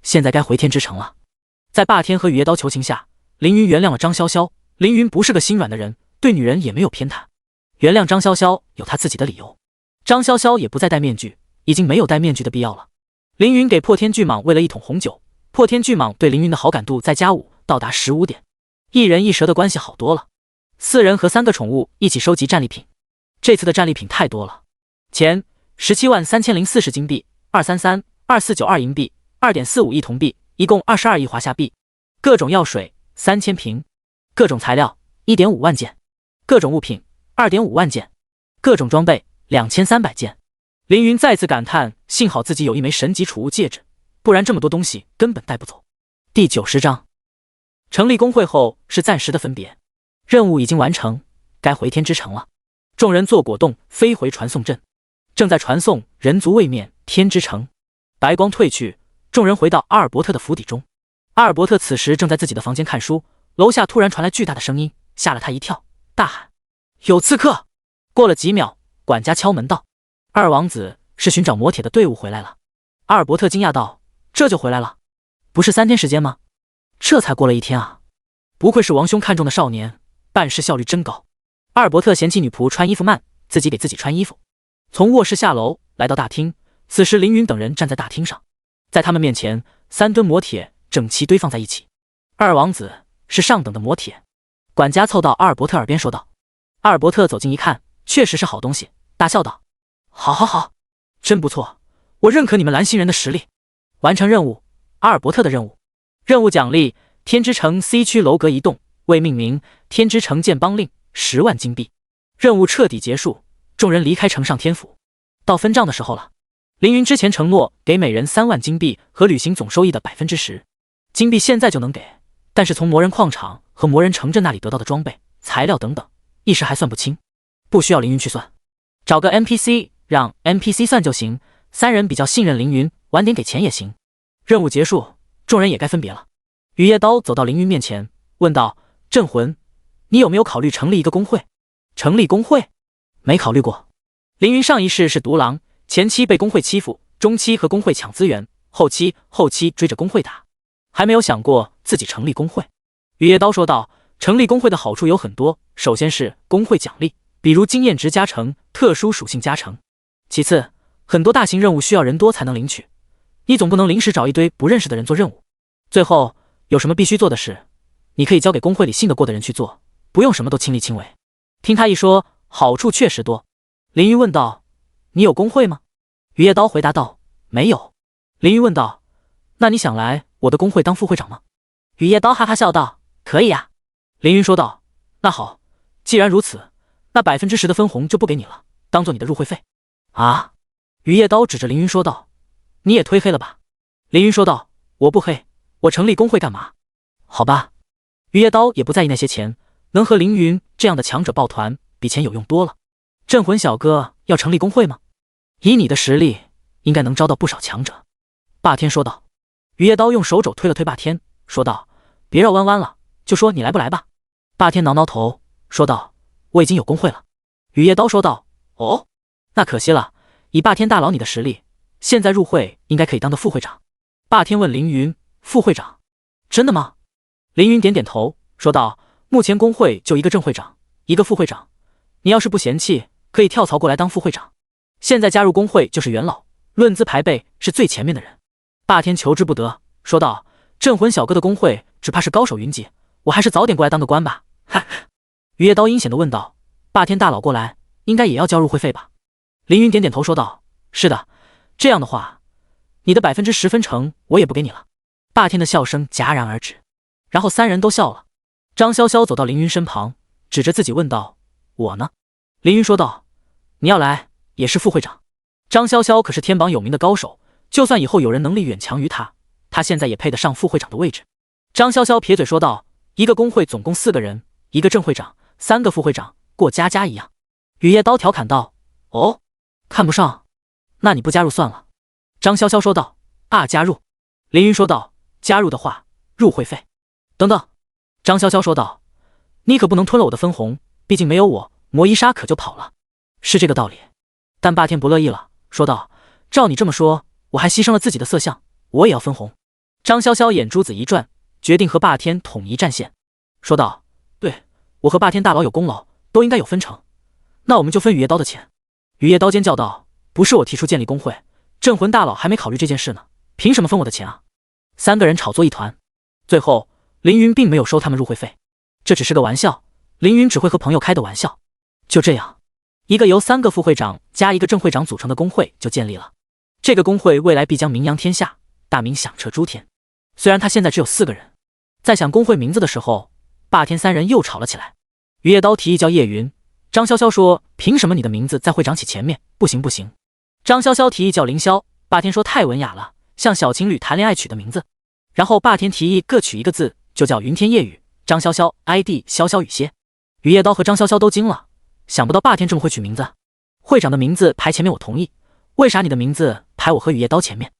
现在该回天之城了。在霸天和雨夜刀求情下，凌云原谅了张潇潇。凌云不是个心软的人，对女人也没有偏袒，原谅张潇潇有他自己的理由。张潇潇也不再戴面具，已经没有戴面具的必要了。凌云给破天巨蟒喂了一桶红酒，破天巨蟒对凌云的好感度再加5，到达15点，一人一蛇的关系好多了。4人和3个宠物一起收集战利品，这次的战利品太多了。钱173040金币，2332492银币，2.45亿铜币，一共22亿华夏币。各种药水3000瓶，各种材料1.5万件，各种物品2.5万件，各种装备2300件。凌云再次感叹，幸好自己有一枚神级储物戒指，不然这么多东西根本带不走。第90章，成立工会后是暂时的分别，任务已经完成，该回天之城了。众人坐果冻飞回传送阵，正在传送人族位面天之城。白光褪去，众人回到阿尔伯特的府邸中。阿尔伯特此时正在自己的房间看书，楼下突然传来巨大的声音，吓了他一跳，大喊：有刺客！过了几秒，管家敲门道：二王子是寻找魔铁的队伍回来了。阿尔伯特惊讶道：这就回来了？不是3天时间吗？这才过了1天啊！不愧是王兄看中的少年，办事效率真高。阿尔伯特嫌弃女仆穿衣服慢，自己给自己穿衣服。从卧室下楼来到大厅，此时凌云等人站在大厅上，在他们面前3吨魔铁整齐堆放在一起。二王子是上等的魔铁。管家凑到阿尔伯特耳边说道。阿尔伯特走近一看，确实是好东西，大笑道：好好好，真不错，我认可你们蓝星人的实力。完成任务，阿尔伯特的任务。任务奖励：天之城 C 区楼阁一栋，未命名，天之城建邦令，10万金币。任务彻底结束，众人离开城上天府。到分账的时候了。凌云之前承诺给每人3万金币和旅行总收益的10%，金币现在就能给，但是从魔人矿场和魔人城镇那里得到的装备、材料等等，一时还算不清，不需要凌云去算。找个 NPC 让 NPC 算就行。三人比较信任凌云，晚点给钱也行。任务结束，众人也该分别了。雨夜刀走到凌云面前，问道：“镇魂，你有没有考虑成立一个工会？”成立工会？没考虑过。凌云上一世是独狼，前期被工会欺负，中期和工会抢资源，后期追着工会打，还没有想过自己成立工会。雨夜刀说道：“成立工会的好处有很多，首先是工会奖励，比如经验值加成、特殊属性加成。其次，很多大型任务需要人多才能领取，你总不能临时找一堆不认识的人做任务。最后，有什么必须做的事，你可以交给工会里信得过的人去做，不用什么都亲力亲为。”听他一说，好处确实多。凌云问道：“你有工会吗？”雨夜刀回答道：“没有。”凌云问道：“那你想来我的工会当副会长吗？”雨夜刀哈哈笑道：“可以呀。”凌云说道：“那好，既然如此，那10%的分红就不给你了，当做你的入会费。”啊！雨夜刀指着凌云说道：“你也忒黑了吧？”凌云说道：“我不黑，我成立工会干嘛？”好吧。雨夜刀也不在意那些钱，能和凌云这样的强者抱团，比钱有用多了。镇魂小哥要成立工会吗？以你的实力，应该能招到不少强者。霸天说道。雨夜刀用手肘推了推霸天，说道：“别绕弯弯了，就说你来不来吧。”霸天挠挠头，说道：“我已经有工会了。”雨夜刀说道：“哦，那可惜了。以霸天大佬你的实力，现在入会应该可以当个副会长。”霸天问凌云：“副会长？真的吗？”凌云点点头，说道：“目前工会就一个正会长，一个副会长。你要是不嫌弃，可以跳槽过来当副会长。现在加入工会就是元老，论资排辈是最前面的人。”霸天求之不得，说道：“镇魂小哥的工会只怕是高手云集，我还是早点过来当个官吧。”哈哈。雨夜刀阴险地问道：“霸天大佬过来，应该也要交入会费吧？”凌云点点头说道：“是的，这样的话，你的10%分成我也不给你了。”霸天的笑声戛然而止，然后三人都笑了。张潇潇走到凌云身旁，指着自己问道：“我呢？”凌云说道：“你要来也是副会长。”张潇潇可是天榜有名的高手，就算以后有人能力远强于他，他现在也配得上副会长的位置。张潇潇撇嘴说道：“一个工会总共4个人，一个正会长，3个副会长，过家家一样。”雨夜刀调侃道：“哦，看不上，那你不加入算了。”张潇潇说道：“啊，加入。”凌云说道：“加入的话，入会费。”等等，张潇潇说道：“你可不能吞了我的分红，毕竟没有我，魔伊莎可就跑了。”是这个道理。但霸天不乐意了，说道：“照你这么说，我还牺牲了自己的色相，我也要分红。”张潇潇眼珠子一转，决定和霸天统一战线，说道：“对，我和霸天大佬有功劳，都应该有分成，那我们就分雨夜刀的钱。”雨夜刀尖叫道：“不是我提出建立工会，镇魂大佬还没考虑这件事呢，凭什么分我的钱啊？”3个人吵作一团，最后凌云并没有收他们入会费，这只是个玩笑，凌云只会和朋友开的玩笑。就这样，一个由3个副会长加一个正会长组成的工会就建立了。这个工会未来必将名扬天下，大名响彻诸天。虽然他现在只有4个人，在想工会名字的时候，霸天3人又吵了起来。雨夜刀提议叫叶云，张潇潇说：“凭什么你的名字在会长起前面？不行不行。”张潇潇提议叫凌霄，霸天说太文雅了，像小情侣谈恋爱取的名字。然后霸天提议各取一个字，就叫云天夜雨。张潇潇 ID 潇潇雨歇。雨夜刀和张潇潇都惊了，想不到霸天这么会取名字。会长的名字排前面我同意，为啥你的名字排我和雨夜刀前面？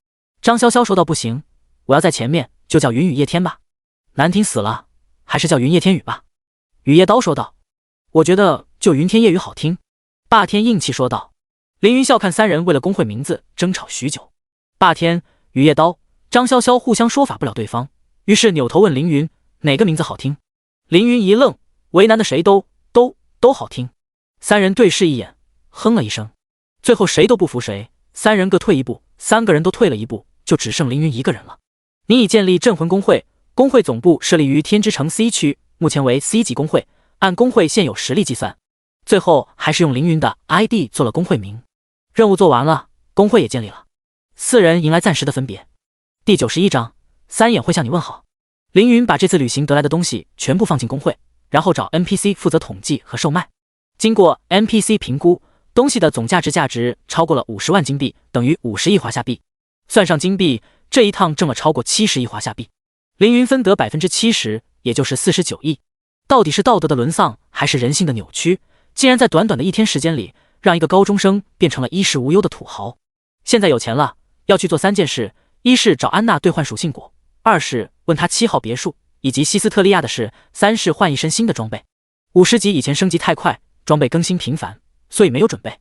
张潇潇说道：“不行，我要在前面，就叫云雨夜天吧，难听死了，还是叫云夜天雨吧。”雨夜刀说道：“我觉得就云天夜雨好听。”霸天硬气说道。凌云笑看3人为了工会名字争吵许久，霸天、雨夜刀、张潇潇互相说法不了对方，于是扭头问凌云哪个名字好听。凌云一愣，为难的谁都好听。3人对视一眼，哼了一声，最后谁都不服谁，3人各退一步，3个人都退了一步，就只剩凌云一个人了。你已建立镇魂工会，工会总部设立于天之城 C 区，目前为 C 级工会，按工会现有实力计算，最后还是用凌云的 ID 做了工会名。任务做完了，工会也建立了，4人迎来暂时的分别。第91章，3眼会向你问好。凌云把这次旅行得来的东西全部放进工会，然后找 NPC 负责统计和售卖。经过 NPC 评估，东西的总价值超过了50万金币，等于50亿华夏币。算上金币，这一趟挣了超过70亿华夏币。凌云分得 70%， 也就是49亿。到底是道德的沦丧，还是人性的扭曲？竟然在短短的1天时间里，让一个高中生变成了衣食无忧的土豪。现在有钱了，要去做3件事：一是找安娜兑换属性果，2是问她7号别墅以及西斯特利亚的事，3是换一身新的装备。50级以前升级太快，装备更新频繁，所以没有准备。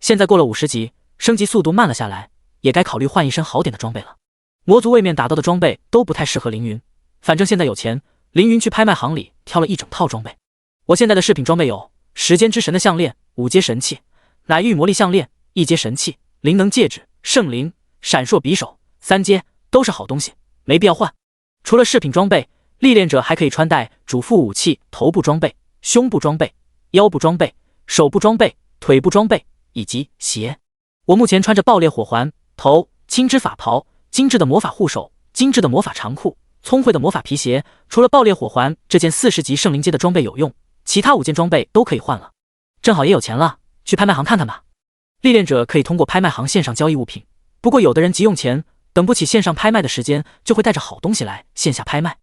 现在过了50级，升级速度慢了下来，也该考虑换一身好点的装备了。魔族位面打到的装备都不太适合凌云，反正现在有钱，凌云去拍卖行里挑了一整套装备。我现在的饰品装备有时间之神的项链、5阶神器、乃玉魔力项链、1阶神器、灵能戒指、圣灵、闪烁匕首，3阶都是好东西，没必要换。除了饰品装备，历练者还可以穿戴主副武器、头部装备、胸部装备、腰部装备、手部装备、腿部装备以及鞋。我目前穿着爆裂火环、头青之法袍、精致的魔法护手、精致的魔法长裤、聪慧的魔法皮鞋。除了爆裂火环这件40级圣灵阶的装备有用，其他5件装备都可以换了。正好也有钱了，去拍卖行看看吧。历练者可以通过拍卖行线上交易物品，不过有的人急用钱，等不起线上拍卖的时间，就会带着好东西来线下拍卖。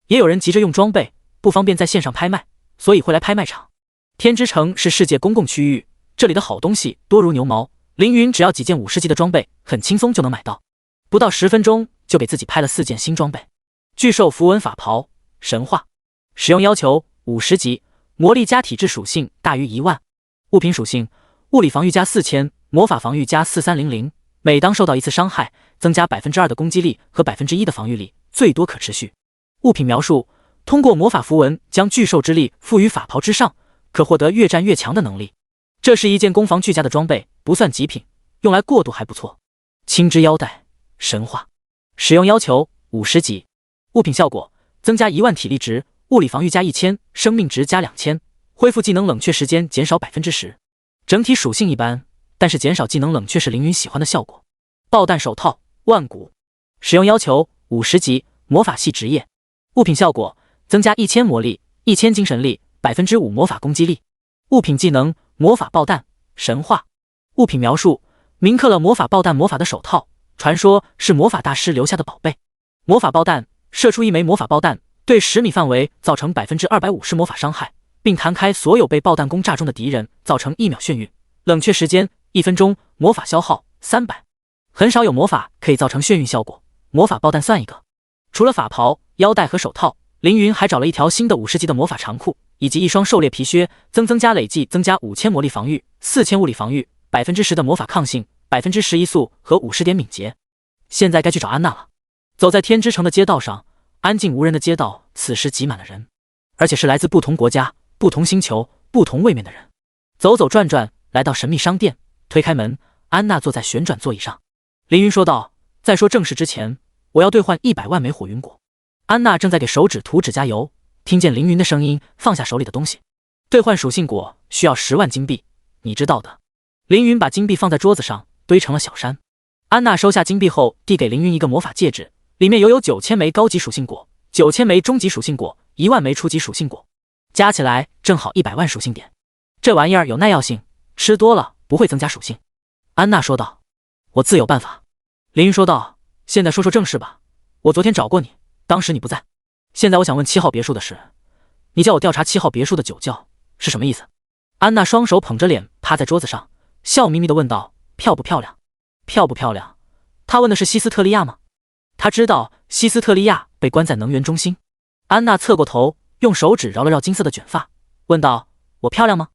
也有人急着用装备，不方便在线上拍卖，所以会来拍卖场。天之城是世界公共区域，这里的好东西多如牛毛，凌云只要几件50级的装备，很轻松就能买到。不到10分钟就给自己拍了4件新装备。巨兽符文法袍，神话，使用要求50级，魔力加体质属性大于1万。物品属性：物理防御加4000，魔法防御加4300，每当受到1次伤害，增加 2% 的攻击力和 1% 的防御力，最多可持续。物品描述：通过魔法符文将巨兽之力赋予法袍之上，可获得越战越强的能力。这是一件攻防俱佳的装备，不算极品，用来过渡还不错。青之腰带，神话，使用要求50级。物品效果：增加1万体力值，物理防御加1000，生命值加2000，恢复技能冷却时间减少 10%。整体属性一般，但是减少技能冷却是凌云喜欢的效果。爆弹手套，万古，使用要求50级，魔法系职业。物品效果：增加1000魔力、1000精神力、5% 魔法攻击力。物品技能：魔法爆弹，神话。物品描述：铭刻了魔法爆弹魔法的手套，传说是魔法大师留下的宝贝。魔法爆弹，射出1枚魔法爆弹，对10米范围造成 250% 魔法伤害，并弹开所有被爆弹攻炸中的敌人，造成1秒眩晕。冷却时间1分钟，魔法消耗300。很少有魔法可以造成眩晕效果，魔法爆弹算一个。除了法袍、腰带和手套，凌云还找了一条新的50级的魔法长裤，以及一双狩猎皮靴，增加累计增加5000魔力防御、4000物理防御、10%的魔法抗性、11%速和50点敏捷。现在该去找安娜了。走在天之城的街道上，安静无人的街道此时挤满了人，而且是来自不同国家、不同星球、不同位面的人。走走转转，来到神秘商店，推开门，安娜坐在旋转座椅上。凌云说道：在说正事之前，我要兑换100万枚火云果。安娜正在给手指涂指甲油，听见凌云的声音，放下手里的东西。兑换属性果需要10万金币，你知道的。凌云把金币放在桌子上，堆成了小山。安娜收下金币后，递给凌云一个魔法戒指，里面有9000枚高级属性果、9000枚中级属性果、1万枚初级属性果，加起来正好100万属性点。这玩意儿有耐药性，吃多了不会增加属性。安娜说道：我自有办法。凌云说道：现在说说正事吧，我昨天找过你，当时你不在。现在我想问7号别墅的事，你叫我调查7号别墅的酒窖是什么意思？安娜双手捧着脸趴在桌子上，笑眯眯地问道：漂不漂亮？漂不漂亮？他问的是西斯特利亚吗？他知道西斯特利亚被关在能源中心。安娜侧过头，用手指绕了绕金色的卷发，问道：我漂亮吗？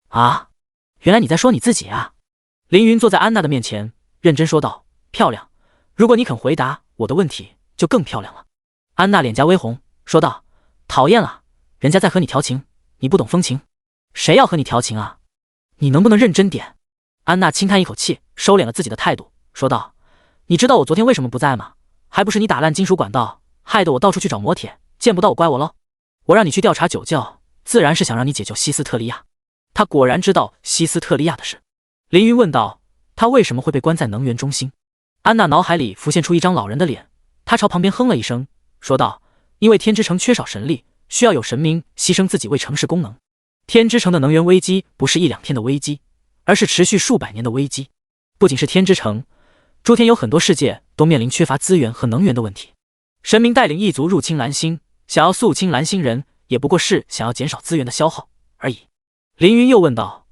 啊，原来你在说你自己啊。凌云坐在安娜的面前，认真说道：漂亮，如果你肯回答我的问题，就更漂亮了。安娜脸颊微红，说道：讨厌了，人家在和你调情，你不懂风情。谁要和你调情啊？你能不能认真点？安娜轻叹一口气，收敛了自己的态度，说道：你知道我昨天为什么不在吗？还不是你打烂金属管道，害得我到处去找魔铁，见不到我怪我喽。我让你去调查酒窖，自然是想让你解救西斯特利亚。他果然知道西斯特利亚的事。凌云问道：他为什么会被关在能源中心？安娜脑海里浮现出一张老人的脸，她朝旁边哼了一声，说道：因为天之城缺少神力，需要有神明牺牲自己为城市功能。天之城的能源危机不是1、2天的危机，而是持续数百年的危机。不仅是天之城，诸天有很多世界都面临缺乏资源和能源的问题。神明带领异族入侵蓝星，想要肃清蓝星人，也不过是想要减少资源的消耗而已。凌云又问道：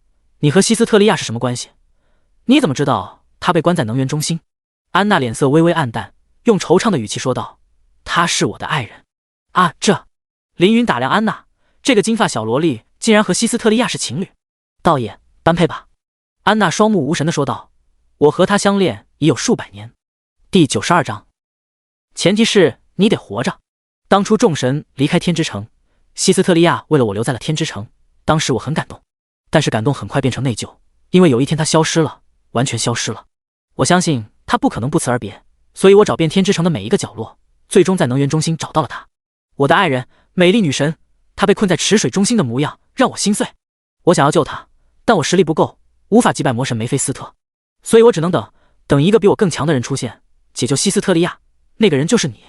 你和希斯特利亚是什么关系？你怎么知道他被关在能源中心？安娜脸色微微暗淡，用惆怅的语气说道：他是我的爱人。啊，这……凌云打量安娜，这个金发小萝莉竟然和希斯特利亚是情侣。道爷，般配吧。安娜双目无神地说道：我和他相恋已有数百年。第92章，前提是你得活着。当初众神离开天之城，希斯特利亚为了我留在了天之城，当时我很感动，但是感动很快变成内疚，因为有一天他消失了，完全消失了。我相信他不可能不辞而别，所以我找遍天之城的每一个角落，最终在能源中心找到了他。我的爱人，美丽女神，她被困在池水中心的模样让我心碎。我想要救她，但我实力不够，无法击败魔神梅菲斯特，所以我只能等一个比我更强的人出现，解救希斯特利亚。那个人就是你。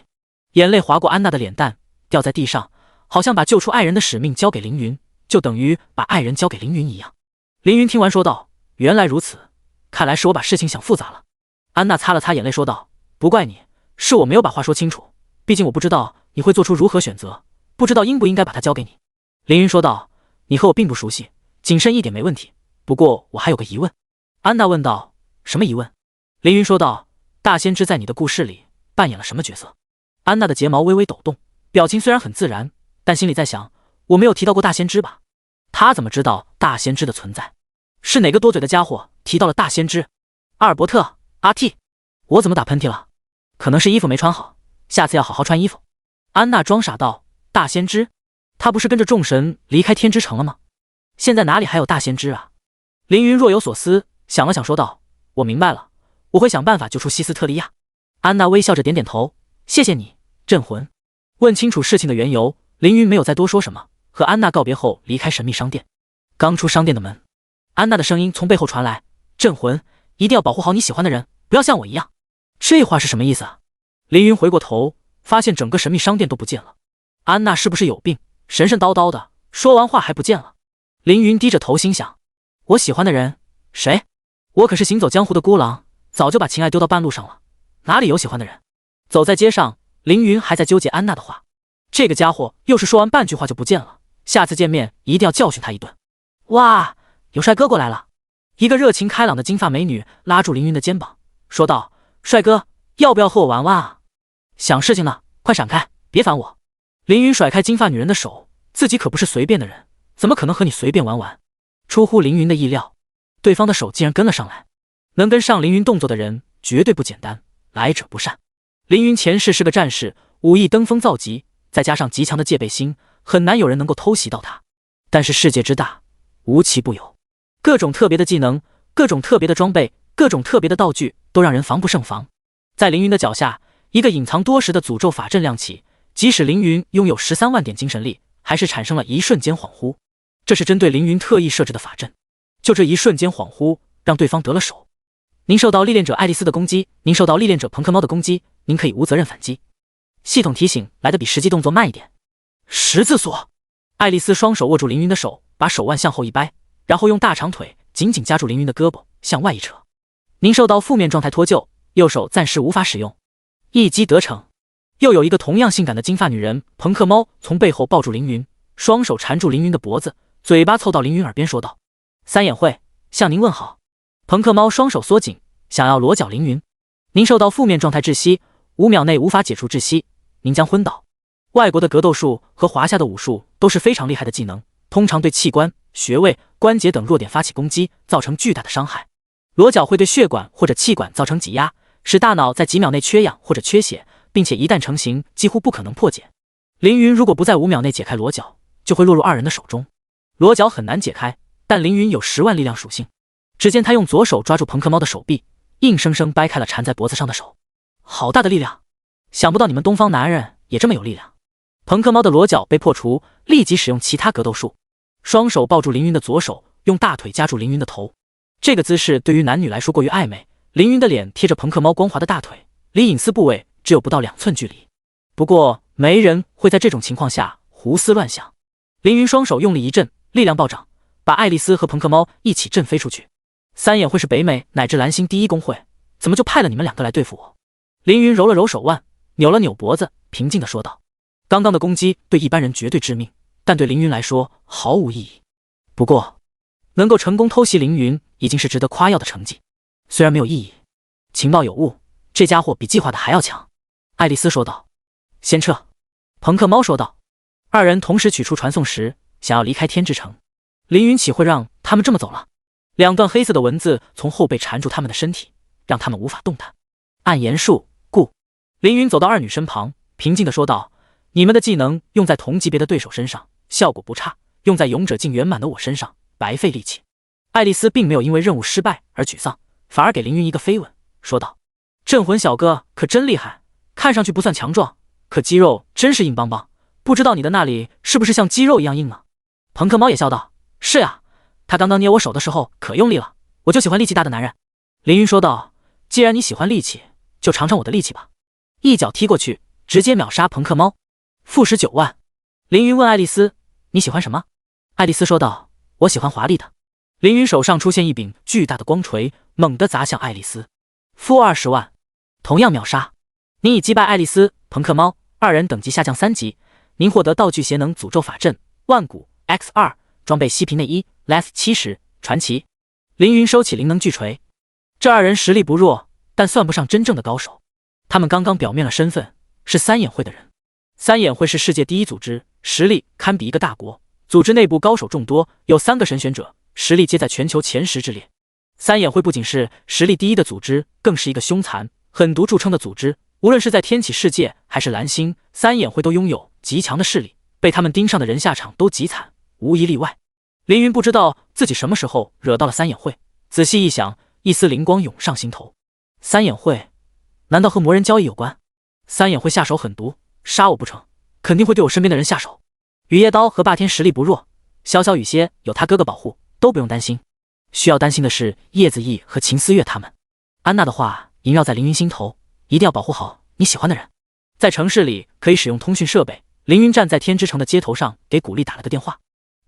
眼泪划过安娜的脸蛋，掉在地上，好像把救出爱人的使命交给凌云，就等于把爱人交给凌云一样。凌云听完说道：原来如此，看来是我把事情想复杂了。安娜擦了擦眼泪说道：不怪你，是我没有把话说清楚，毕竟我不知道你会做出如何选择，不知道应不应该把它交给你。凌云说道：你和我并不熟悉，谨慎一点没问题，不过我还有个疑问。安娜问道：什么疑问？凌云说道：大仙芝在你的故事里扮演了什么角色？安娜的睫毛微微抖动，表情虽然很自然，但心里在想，我没有提到过大仙芝吧？她怎么知道大仙芝的存在？是哪个多嘴的家伙提到了大仙芝？阿尔伯特，阿 T， 我怎么打喷嚏了？可能是衣服没穿好，下次要好好穿衣服。安娜装傻道：大仙芝？他不是跟着众神离开天之城了吗？现在哪里还有大仙芝啊？凌云若有所思，想了想说道：我明白了，我会想办法救出希斯特利亚。安娜微笑着点点头：谢谢你，镇魂。问清楚事情的缘由，凌云没有再多说什么，和安娜告别后离开神秘商店。刚出商店的门，安娜的声音从背后传来：镇魂，一定要保护好你喜欢的人，不要像我一样。这话是什么意思啊？凌云回过头，发现整个神秘商店都不见了。安娜是不是有病？神神叨叨的，说完话还不见了。凌云低着头心想：我喜欢的人谁？我可是行走江湖的孤狼，早就把情爱丢到半路上了，哪里有喜欢的人？走在街上，凌云还在纠结安娜的话，这个家伙又是说完半句话就不见了，下次见面一定要教训他一顿。哇，有帅哥过来了！一个热情开朗的金发美女拉住凌云的肩膀，说道：帅哥，要不要和我玩玩啊？想事情呢，快闪开，别烦我。凌云甩开金发女人的手，自己可不是随便的人，怎么可能和你随便玩玩？出乎凌云的意料，对方的手竟然跟了上来。能跟上凌云动作的人绝对不简单，来者不善。凌云前世是个战士，武艺登峰造极，再加上极强的戒备心，很难有人能够偷袭到他。但是世界之大，无奇不有，各种特别的技能，各种特别的装备，各种特别的道具，都让人防不胜防。在凌云的脚下，一个隐藏多时的诅咒法阵亮起，即使凌云拥有13万点精神力，还是产生了一瞬间恍惚。这是针对凌云特意设置的法阵，就这一瞬间恍惚，让对方得了手。您受到历练者爱丽丝的攻击，您受到历练者朋克猫的攻击，您可以无责任反击。系统提醒来的比实际动作慢一点。十字锁。爱丽丝双手握住凌云的手，把手腕向后一掰，然后用大长腿紧紧夹住凌云的胳膊，向外一扯。您受到负面状态脱臼，右手暂时无法使用。一击得逞。又有一个同样性感的金发女人朋克猫从背后抱住凌云，双手缠住凌云的脖子，嘴巴凑到凌云耳边说道：三眼会向您问好。朋克猫双手缩紧，想要裸脚凌云。您受到负面状态窒息，5秒内无法解除窒息，您将昏倒。外国的格斗术和华夏的武术都是非常厉害的技能，通常对器官、穴位、关节等弱点发起攻击，造成巨大的伤害。裸脚会对血管或者气管造成挤压，使大脑在几秒内缺氧或者缺血，并且一旦成型，几乎不可能破解。凌云如果不在5秒内解开裸脚，就会落入二人的手中。裸脚很难解开，但凌云有10万力量属性。只见他用左手抓住朋克猫的手臂，硬生生掰开了缠在脖子上的手。好大的力量！想不到你们东方男人也这么有力量。朋克猫的裸脚被破除，立即使用其他格斗术，双手抱住凌云的左手，用大腿夹住凌云的头。这个姿势对于男女来说过于暧昧。凌云的脸贴着朋克猫光滑的大腿，离隐私部位只有不到2寸距离。不过没人会在这种情况下胡思乱想。凌云双手用力一震，力量暴涨，把爱丽丝和朋克猫一起震飞出去。三眼会是北美乃至蓝星第一公会，怎么就派了你们2个来对付我？凌云揉了揉手腕，扭了扭脖子，平静地说道：刚刚的攻击对一般人绝对致命，但对凌云来说毫无意义。不过能够成功偷袭凌云已经是值得夸耀的成绩，虽然没有意义，情报有误，这家伙比计划的还要强。爱丽丝说道。先撤。朋克猫说道。二人同时取出传送石，想要离开天之城。凌云岂会让他们这么走了？两段黑色的文字从后背缠住他们的身体，让他们无法动弹。暗言术，故。凌云走到二女身旁，平静地说道：你们的技能用在同级别的对手身上，效果不差，用在勇者境圆满的我身上，白费力气。爱丽丝并没有因为任务失败而沮丧，反而给凌云一个飞吻，说道：镇魂小哥可真厉害，看上去不算强壮，可肌肉真是硬邦邦，不知道你的那里是不是像肌肉一样硬呢？朋克猫也笑道：是呀，他刚刚捏我手的时候可用力了，我就喜欢力气大的男人。凌云说道：既然你喜欢力气，就尝尝我的力气吧。一脚踢过去，直接秒杀朋克猫，负10 9万。凌云问爱丽丝：你喜欢什么？爱丽丝说道：我喜欢华丽的。凌云手上出现一柄巨大的光锤，猛地砸向爱丽丝，负20万，同样秒杀。您已击败爱丽丝、朋克猫，二人等级下降3级，您获得道具邪能诅咒法阵万古 X2， 装备息屏内衣 Less 70，传奇。凌云收起灵能巨锤。这二人实力不弱，但算不上真正的高手。他们刚刚表面了身份，是三眼会的人。三眼会是世界第一组织，实力堪比一个大国，组织内部高手众多，有3个神选者，实力皆在全球前10之列。三眼会不仅是实力第一的组织，更是一个凶残、狠毒著称的组织。无论是在天启世界还是蓝星，三眼会都拥有极强的势力，被他们盯上的人下场都极惨，无一例外。凌云不知道自己什么时候惹到了三眼会，仔细一想，一丝灵光涌上心头。三眼会难道和魔人交易有关？三眼会下手狠毒，杀我不成，肯定会对我身边的人下手。雨夜刀和霸天实力不弱，小小雨歇有他哥哥保护，都不用担心。需要担心的是叶子翼和秦思月他们。安娜的话萦绕在凌云心头，一定要保护好你喜欢的人。在城市里可以使用通讯设备，凌云站在天之城的街头上，给古力打了个电话。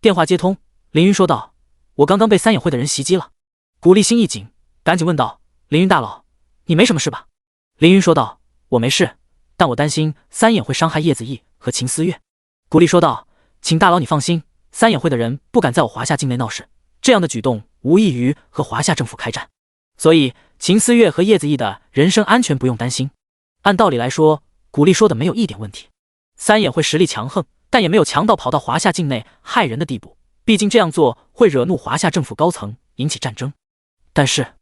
电话接通，凌云说道：我刚刚被三眼会的人袭击了。古力心一紧，赶紧问道：凌云大佬，你没什么事吧？凌云说道：我没事，但我担心三眼会伤害叶子翼和秦思月。古力说道：请大佬你放心，三眼会的人不敢在我华夏境内闹事，这样的举动无异于和华夏政府开战，所以秦思月和叶子翼的人身安全不用担心。按道理来说，古力说的没有一点问题。三眼会实力强横，但也没有强到跑到华夏境内害人的地步，毕竟这样做会惹怒华夏政府高层，引起战争。但是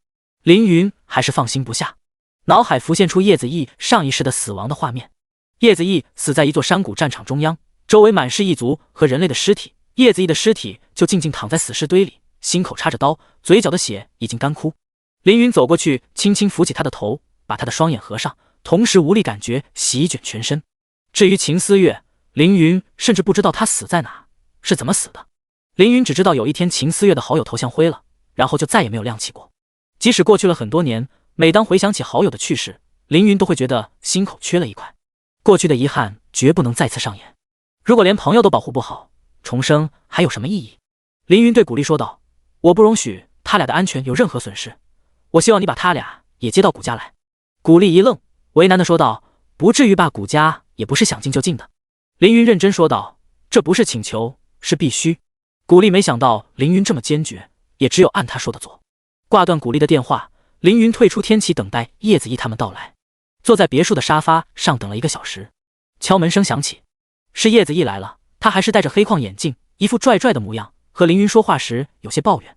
凌云还是放心不下，脑海浮现出叶子翼上一世的死亡的画面。叶子翼死在一座山谷战场中央，周围满是异族和人类的尸体，叶子翼的尸体就静静躺在死尸堆里，心口插着刀，嘴角的血已经干枯。凌云走过去，轻轻扶起他的头，把他的双眼合上，同时无力感觉席卷全身。至于秦思月，凌云甚至不知道他死在哪，是怎么死的。凌云只知道有一天秦思月的好友头像灰了，然后就再也没有亮起过。即使过去了很多年，每当回想起好友的去世，凌云都会觉得心口缺了一块。过去的遗憾绝不能再次上演。如果连朋友都保护不好，重生还有什么意义？凌云对古力说道：我不容许他俩的安全有任何损失，我希望你把他俩也接到古家来。古力一愣，为难地说道：不至于吧，古家也不是想进就进的。凌云认真说道：这不是请求，是必须。古力没想到凌云这么坚决，也只有按他说的做。挂断古力的电话，凌云退出天启，等待叶子翼他们到来。坐在别墅的沙发上等了1个小时，敲门声响起，是叶子翼来了。他还是戴着黑框眼镜，一副拽拽的模样，和凌云说话时有些抱怨：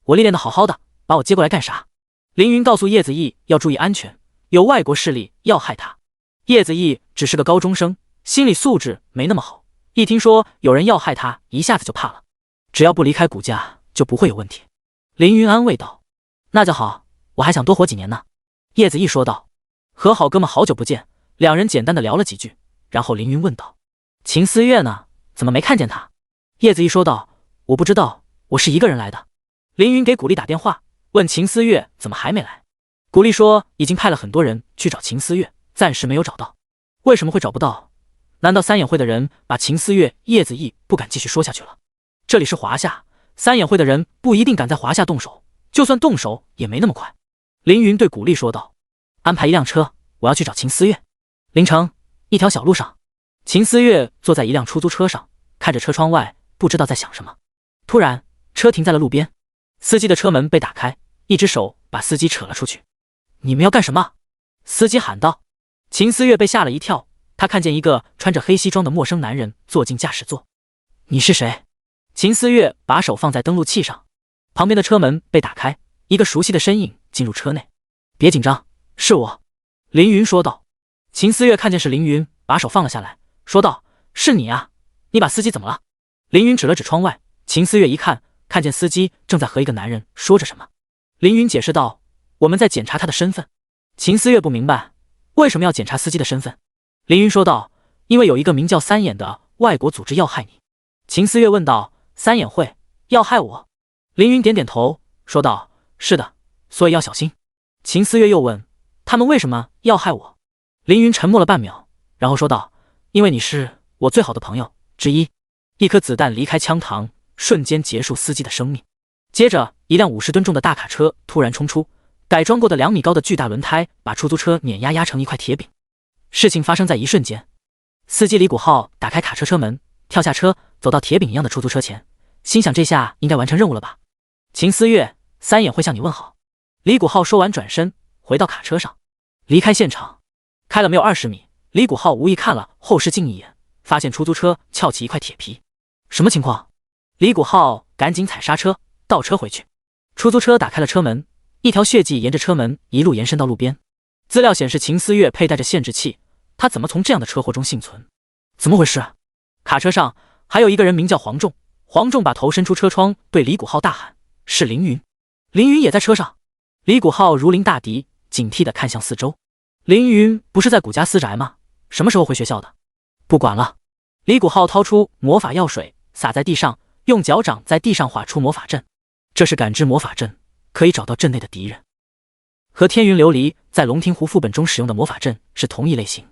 我历练的好好的，把我接过来干啥？凌云告诉叶子翼要注意安全，有外国势力要害他。叶子翼只是个高中生，心理素质没那么好，一听说有人要害他，一下子就怕了。只要不离开古家，就不会有问题。凌云安慰道：那就好，我还想多活几年呢。叶子翼说道。和好哥们好久不见，两人简单的聊了几句，然后凌云问道：秦思月呢？怎么没看见他？叶子翼说道：我不知道，我是一个人来的。凌云给古力打电话，问秦思月怎么还没来。古力说已经派了很多人去找秦思月，暂时没有找到。为什么会找不到？难道三眼会的人把秦思月、叶子翼不敢继续说下去了？这里是华夏，三眼会的人不一定敢在华夏动手，就算动手也没那么快。凌云对古力说道：安排一辆车，我要去找秦思月。凌晨，一条小路上，秦思月坐在一辆出租车上，看着车窗外，不知道在想什么。突然，车停在了路边。司机的车门被打开，一只手把司机扯了出去。你们要干什么？司机喊道。秦思月被吓了一跳，他看见一个穿着黑西装的陌生男人坐进驾驶座。你是谁？秦思月把手放在登录器上，旁边的车门被打开，一个熟悉的身影进入车内。别紧张，是我。凌云说道。秦思月看见是凌云，把手放了下来，说道：是你啊，你把司机怎么了？凌云指了指窗外，秦思月一看，看见司机正在和一个男人说着什么。凌云解释道：我们在检查他的身份。秦思月不明白为什么要检查司机的身份。凌云说道：因为有一个名叫三眼的外国组织要害你。秦思月问道：三眼会要害我？凌云点点头，说道：是的，所以要小心。秦思月又问：他们为什么要害我？凌云沉默了半秒，然后说道：因为你是我最好的朋友之一。一颗子弹离开枪膛，瞬间结束司机的生命。接着，一辆50吨重的大卡车突然冲出，改装过的2米高的巨大轮胎把出租车碾压成一块铁饼。事情发生在一瞬间，司机李谷浩打开卡车车门，跳下车，走到铁饼一样的出租车前，心想这下应该完成任务了吧。秦思月，三眼会向你问好。李谷浩说完转身回到卡车上，离开现场。开了没有20米，李谷浩无意看了后视镜一眼，发现出租车翘起一块铁皮。什么情况？李谷浩赶紧踩刹车，倒车回去。出租车打开了车门，一条血迹沿着车门一路延伸到路边。资料显示秦思月佩戴着限制器，他怎么从这样的车祸中幸存？怎么回事？卡车上还有一个人名叫黄仲，黄仲把头伸出车窗对李谷浩大喊：是凌云。凌云也在车上。李谷浩如临大敌，警惕地看向四周。凌云不是在谷家私宅吗？什么时候回学校的？不管了。李谷浩掏出魔法药水洒在地上，用脚掌在地上画出魔法阵。这是感知魔法阵，可以找到阵内的敌人。和天云琉璃在龙庭湖副本中使用的魔法阵是同一类型。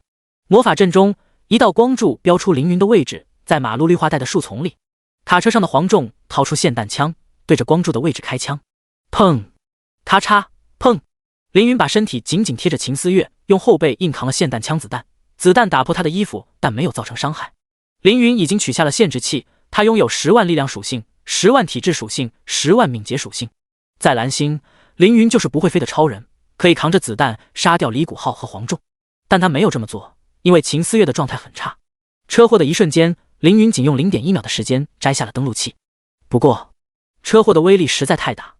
魔法阵中，一道光柱标出凌云的位置，在马路绿化带的树丛里。卡车上的黄仲掏出霰弹枪，对着光柱的位置开枪。砰！咔嚓！砰！凌云把身体紧紧贴着秦思月，用后背硬扛了霰弹枪子弹，子弹打破他的衣服，但没有造成伤害。凌云已经取下了限制器，他拥有10万力量属性、10万体质属性、10万敏捷属性。在蓝星，凌云就是不会飞的超人，可以扛着子弹杀掉李谷浩和黄仲，但他没有这么做，因为秦思月的状态很差。车祸的一瞬间，凌云仅用0.1秒的时间摘下了登录器。不过，车祸的威力实在太大，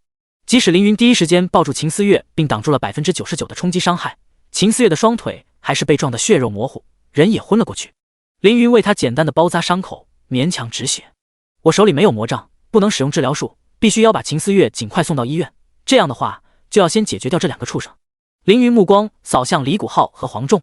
即使凌云第一时间抱住秦思月，并挡住了99%的冲击伤害，秦思月的双腿还是被撞得血肉模糊，人也昏了过去。凌云为他简单的包扎伤口，勉强止血。我手里没有魔杖，不能使用治疗术，必须要把秦思月尽快送到医院。这样的话，就要先解决掉这2个畜生。凌云目光扫向李谷浩和黄仲。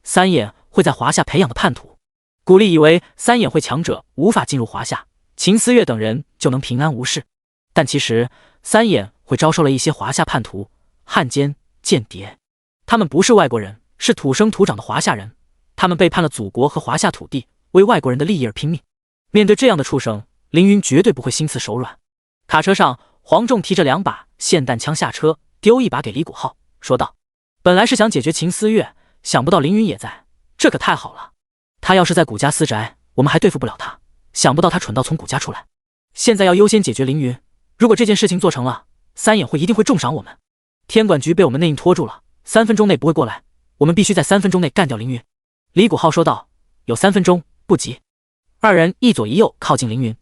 三眼会在华夏培养的叛徒。古力以为三眼会强者无法进入华夏，秦思月等人就能平安无事。但其实三眼会招收了一些华夏叛徒、汉奸、间谍。他们不是外国人，是土生土长的华夏人。他们背叛了祖国和华夏土地，为外国人的利益而拼命。面对这样的畜生，凌云绝对不会心慈手软。卡车上，黄仲提着2把霰弹枪下车，丢一把给李谷浩，说道：本来是想解决秦思月，想不到凌云也在，这可太好了。他要是在谷家私宅，我们还对付不了他，想不到他蠢到从谷家出来。现在要优先解决凌云，如果这件事情做成了，三眼会一定会重赏我们。天管局被我们内应拖住了，3分钟内不会过来，我们必须在3分钟内干掉凌云。李谷浩说道：有3分钟，不急。2人一左一右靠近凌云。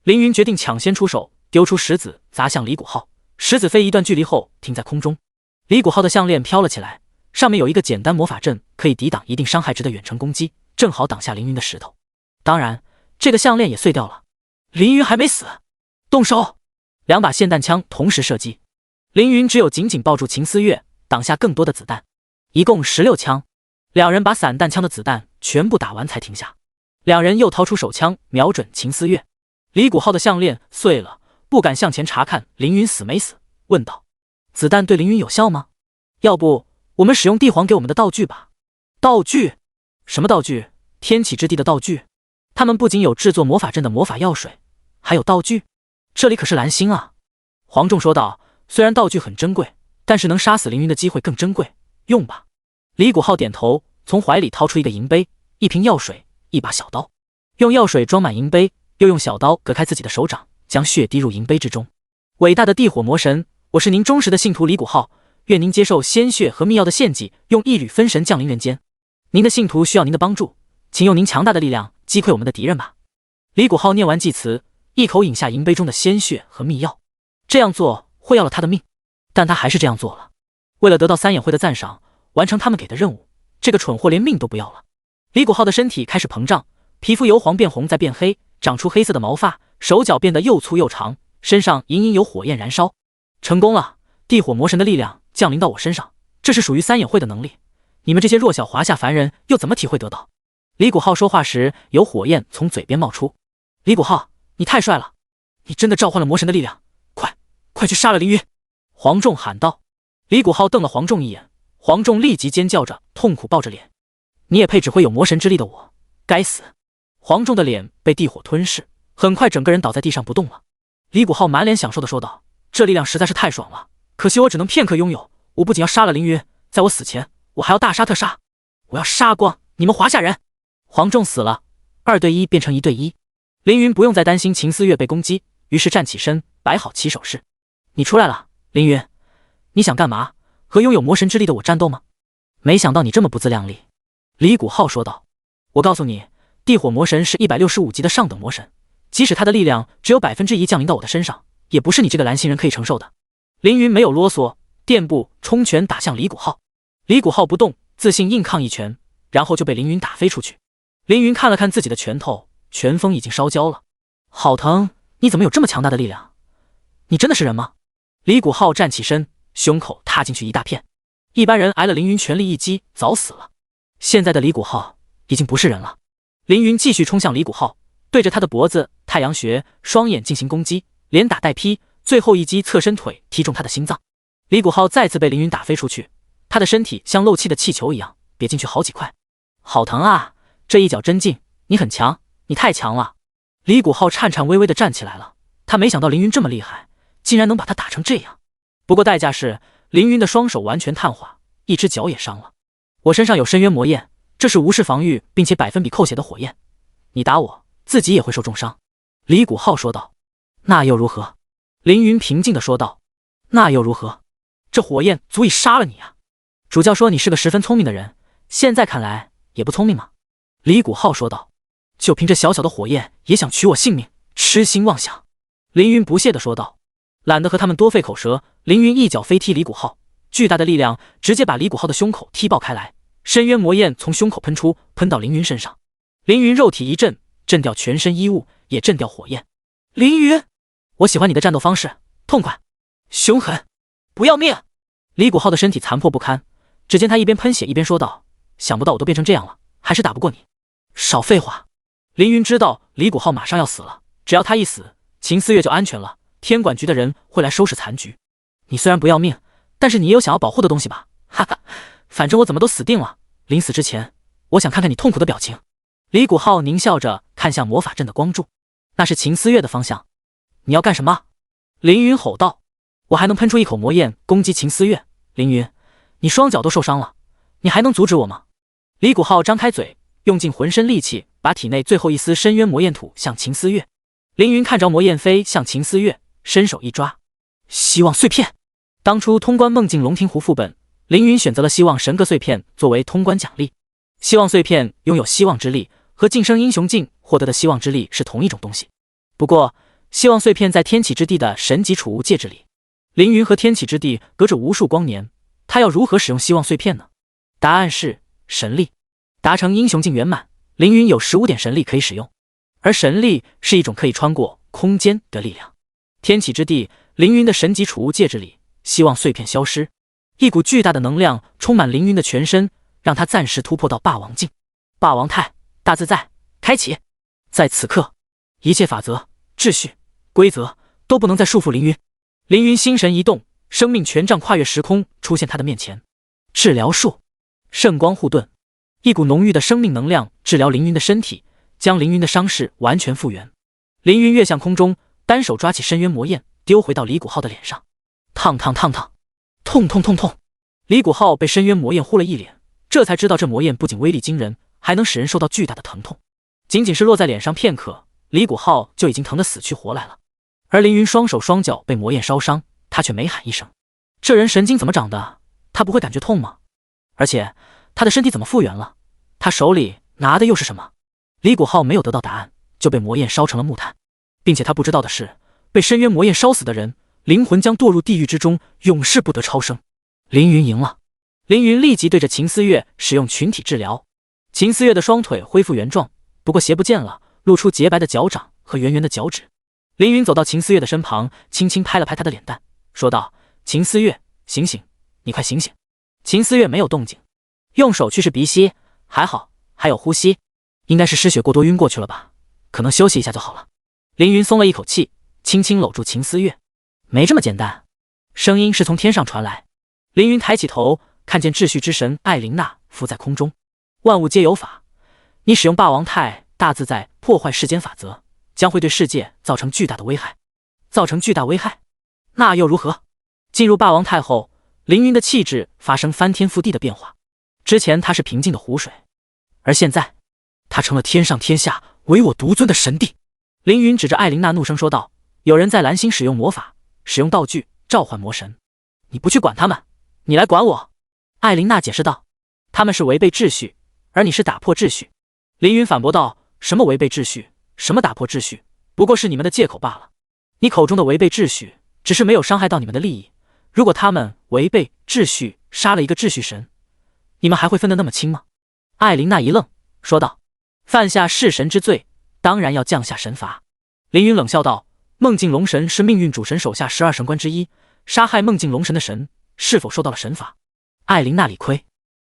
凌云决定抢先出手，丢出石子砸向李谷浩，石子飞一段距离后停在空中。李谷浩的项链飘了起来，上面有一个简单魔法阵，可以抵挡一定伤害值的远程攻击，正好挡下凌云的石头。当然，这个项链也碎掉了。凌云还没死，动手！2把霰弹枪同时射击，凌云只有紧紧抱住秦思月，挡下更多的子弹，一共16枪。2人把散弹枪的子弹全部打完才停下。2人又掏出手枪瞄准秦思月。李谷浩的项链碎了，不敢向前查看凌云死没死，问道：子弹对凌云有效吗？要不我们使用帝皇给我们的道具吧。道具？什么道具？天启之地的道具？他们不仅有制作魔法阵的魔法药水，还有道具？这里可是蓝星啊！黄仲说道：虽然道具很珍贵，但是能杀死凌云的机会更珍贵，用吧。李谷浩点头，从怀里掏出一个银杯、一瓶药水、一把小刀，用药水装满银杯，又用小刀隔开自己的手掌，将血滴入银杯之中。伟大的地火魔神，我是您忠实的信徒李谷浩，愿您接受鲜血和秘药的献祭，用一缕分神降临人间。您的信徒需要您的帮助，请用您强大的力量击溃我们的敌人吧。李谷浩念完祭词，一口饮下银杯中的鲜血和秘药。这样做会要了他的命，但他还是这样做了。为了得到三眼会的赞赏，完成他们给的任务，这个蠢货连命都不要了。李谷浩的身体开始膨胀，皮肤由黄变红再变黑，长出黑色的毛发，手脚变得又粗又长，身上隐隐有火焰燃烧。成功了！地火魔神的力量降临到我身上，这是属于三眼会的能力，你们这些弱小华夏凡人又怎么体会得到？李谷浩说话时，有火焰从嘴边冒出。李谷浩，你太帅了，你真的召唤了魔神的力量，快去杀了凌云！黄仲喊道。李谷浩瞪了黄仲一眼，黄仲立即尖叫着，痛苦抱着脸。你也配指挥有魔神之力的我？该死！黄仲的脸被地火吞噬，很快整个人倒在地上不动了。李谷浩满脸享受的说道：这力量实在是太爽了，可惜我只能片刻拥有。我不仅要杀了凌云，在我死前，我还要大杀特杀，我要杀光你们华夏人！黄仲死了，2对1变成1对1。凌云不用再担心秦思月被攻击，于是站起身，摆好起手势。你出来了，凌云，你想干嘛？和拥有魔神之力的我战斗吗？没想到你这么不自量力。李谷浩说道。我告诉你，地火魔神是165级的上等魔神，即使他的力量只有1%降临到我的身上，也不是你这个蓝星人可以承受的。凌云没有啰嗦，垫步冲拳打向李谷浩。李谷浩不动，自信硬抗一拳，然后就被凌云打飞出去。凌云看了看自己的拳头，拳锋已经烧焦了。好疼，你怎么有这么强大的力量？你真的是人吗？李谷浩站起身，胸口踏进去一大片。一般人挨了凌云全力一击，早死了。现在的李谷浩已经不是人了。凌云继续冲向李谷浩，对着他的脖子、太阳穴、双眼进行攻击，连打带劈，最后一击侧身腿踢中他的心脏。李谷浩再次被凌云打飞出去，他的身体像漏气的气球一样瘪进去好几块。好疼啊！这一脚真劲，你很强，你太强了。李谷浩颤颤巍巍地站起来了，他没想到凌云这么厉害，竟然能把他打成这样。不过代价是凌云的双手完全碳化，一只脚也伤了。我身上有深渊魔焰，这是无视防御并且100%扣血的火焰，你打我自己也会受重伤。李谷浩说道。那又如何？凌云平静地说道。那又如何？这火焰足以杀了你啊！主教说你是个十分聪明的人，现在看来也不聪明吗？李谷浩说道。就凭这小小的火焰也想取我性命，痴心妄想！凌云不屑地说道。懒得和他们多费口舌，凌云一脚飞踢李谷浩，巨大的力量直接把李谷浩的胸口踢爆开来，深渊魔焰从胸口喷出，喷到凌云身上。凌云肉体一震，震掉全身衣物，也震掉火焰。凌云，我喜欢你的战斗方式，痛快、凶狠，不要命！李谷浩的身体残破不堪，只见他一边喷血一边说道：想不到我都变成这样了，还是打不过你。少废话！凌云知道李谷浩马上要死了，只要他一死，秦思月就安全了，天管局的人会来收拾残局。你虽然不要命，但是你也有想要保护的东西吧？哈哈，反正我怎么都死定了，临死之前，我想看看你痛苦的表情。李谷浩狞笑着看向魔法阵的光柱，那是秦思月的方向。你要干什么？凌云吼道。我还能喷出一口魔焰攻击秦思月。凌云，你双脚都受伤了，你还能阻止我吗？李谷浩张开嘴，用尽浑身力气，把体内最后一丝深渊魔焰吐向秦思月。凌云看着魔焰飞向秦思月，伸手一抓，希望碎片。当初通关梦境龙庭湖副本，凌云选择了希望神格碎片作为通关奖励。希望碎片拥有希望之力，和晋升英雄境获得的希望之力是同一种东西。不过希望碎片在天启之地的神级储物戒指里，凌云和天启之地隔着无数光年，他要如何使用希望碎片呢？答案是神力。达成英雄境圆满，凌云有15点神力可以使用，而神力是一种可以穿过空间的力量。天启之地，凌云的神级储物戒指里，希望碎片消失，一股巨大的能量充满凌云的全身，让他暂时突破到霸王境。霸王态，大自在，开启。在此刻，一切法则、秩序、规则都不能再束缚凌云。凌云心神一动，生命权杖跨越时空出现他的面前。治疗术，圣光护盾。一股浓郁的生命能量治疗凌云的身体，将凌云的伤势完全复原。凌云跃向空中，单手抓起深渊魔焰，丢回到李谷浩的脸上。烫烫烫烫，痛痛痛痛！李谷浩被深渊魔焰呼了一脸，这才知道这魔焰不仅威力惊人，还能使人受到巨大的疼痛。仅仅是落在脸上片刻，李谷浩就已经疼得死去活来了。而凌云双手双脚被魔焰烧伤，他却没喊一声。这人神经怎么长的？他不会感觉痛吗？而且他的身体怎么复原了？他手里拿的又是什么？李谷浩没有得到答案，就被魔焰烧成了木炭，并且他不知道的是，被深渊魔焰烧死的人，灵魂将堕入地狱之中，永世不得超生。凌云赢了。凌云立即对着秦思月使用群体治疗，秦思月的双腿恢复原状，不过鞋不见了，露出洁白的脚掌和圆圆的脚趾。凌云走到秦思月的身旁，轻轻拍了拍她的脸蛋，说道：“秦思月，醒醒，你快醒醒。”秦思月没有动静，用手去试鼻息，还好，还有呼吸，应该是失血过多晕过去了吧，可能休息一下就好了。凌云松了一口气，轻轻搂住秦思月。没这么简单，声音是从天上传来。凌云抬起头，看见秩序之神艾琳娜浮在空中。万物皆有法，你使用霸王太大自在破坏世间法则，将会对世界造成巨大的危害。造成巨大危害？那又如何？进入霸王太后，凌云的气质发生翻天覆地的变化。之前他是平静的湖水，而现在他成了天上天下唯我独尊的神帝。凌云指着艾琳娜怒声说道：“有人在蓝星使用魔法，使用道具召唤魔神，你不去管他们，你来管我。”艾琳娜解释道：“他们是违背秩序，而你是打破秩序。”凌云反驳道：“什么违背秩序？什么打破秩序？不过是你们的借口罢了。你口中的违背秩序，只是没有伤害到你们的利益。如果他们违背秩序，杀了一个秩序神，你们还会分得那么清吗？”艾琳娜一愣，说道：“犯下弑神之罪，当然要降下神罚。”凌云冷笑道：“梦境龙神是命运主神手下12神官之一，杀害梦境龙神的神，是否受到了神罚？”艾琳娜理亏，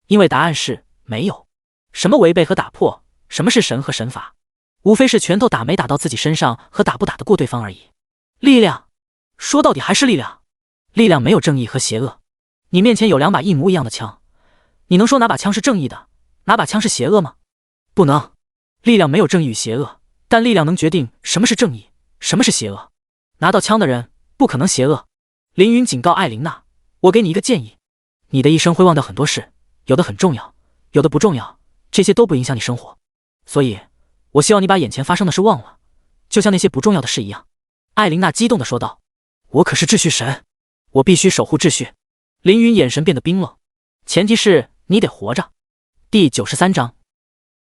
因为答案是没有。什么违背和打破？什么是神和神罚？无非是拳头打没打到自己身上和打不打得过对方而已。力量，说到底还是力量。力量没有正义和邪恶。你面前有2把一模一样的枪，你能说哪把枪是正义的，哪把枪是邪恶吗？不能。力量没有正义与邪恶，但力量能决定什么是正义，什么是邪恶。拿到枪的人不可能邪恶。凌云警告艾琳娜：“我给你一个建议，你的一生会忘掉很多事，有的很重要，有的不重要，这些都不影响你生活。所以，我希望你把眼前发生的事忘了，就像那些不重要的事一样。”艾琳娜激动地说道：“我可是秩序神，我必须守护秩序。”凌云眼神变得冰冷，前提是你得活着。第93章，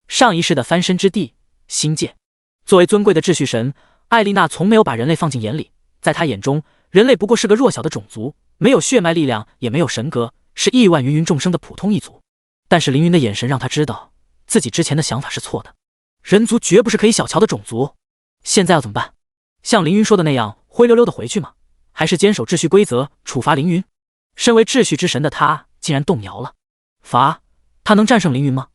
上一世的翻身之地，星界。作为尊贵的秩序神，艾丽娜从没有把人类放进眼里，在她眼中，人类不过是个弱小的种族，没有血脉力量，也没有神格，是亿万芸芸众生的普通一族。但是凌云的眼神让她知道，自己之前的想法是错的。人族绝不是可以小瞧的种族。现在要怎么办？像凌云说的那样，灰溜溜的回去吗？还是坚守秩序规则，处罚凌云？身为秩序之神的他竟然动摇了。罚他能战胜凌云吗？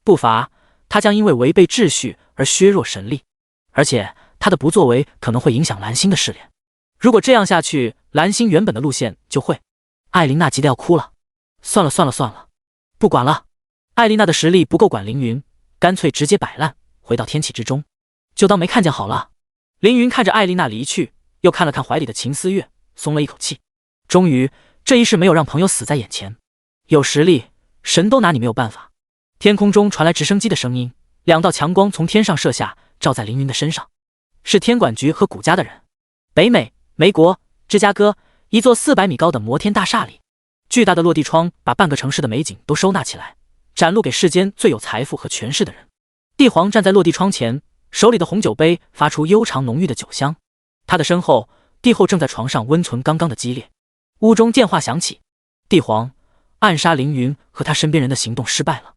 不罚，他将因为违背秩序而削弱神力，而且他的不作为可能会影响蓝星的试炼。如果这样下去，蓝星原本的路线就会……艾琳娜急得要哭了。算了，不管了。艾琳娜的实力不够管凌云，干脆直接摆烂，回到天启之中，就当没看见好了。凌云看着艾琳娜离去，又看了看怀里的秦思月，松了一口气。终于，这一世没有让朋友死在眼前。有实力，神都拿你没有办法。天空中传来直升机的声音，2道强光从天上射下，照在凌云的身上。是天管局和谷家的人。北美、美国、芝加哥，一座400米高的摩天大厦里，巨大的落地窗把半个城市的美景都收纳起来，展露给世间最有财富和权势的人。帝皇站在落地窗前，手里的红酒杯发出悠长浓郁的酒香。他的身后，帝后正在床上温存刚刚的激烈。屋中电话响起，帝皇，暗杀凌云和他身边人的行动失败了。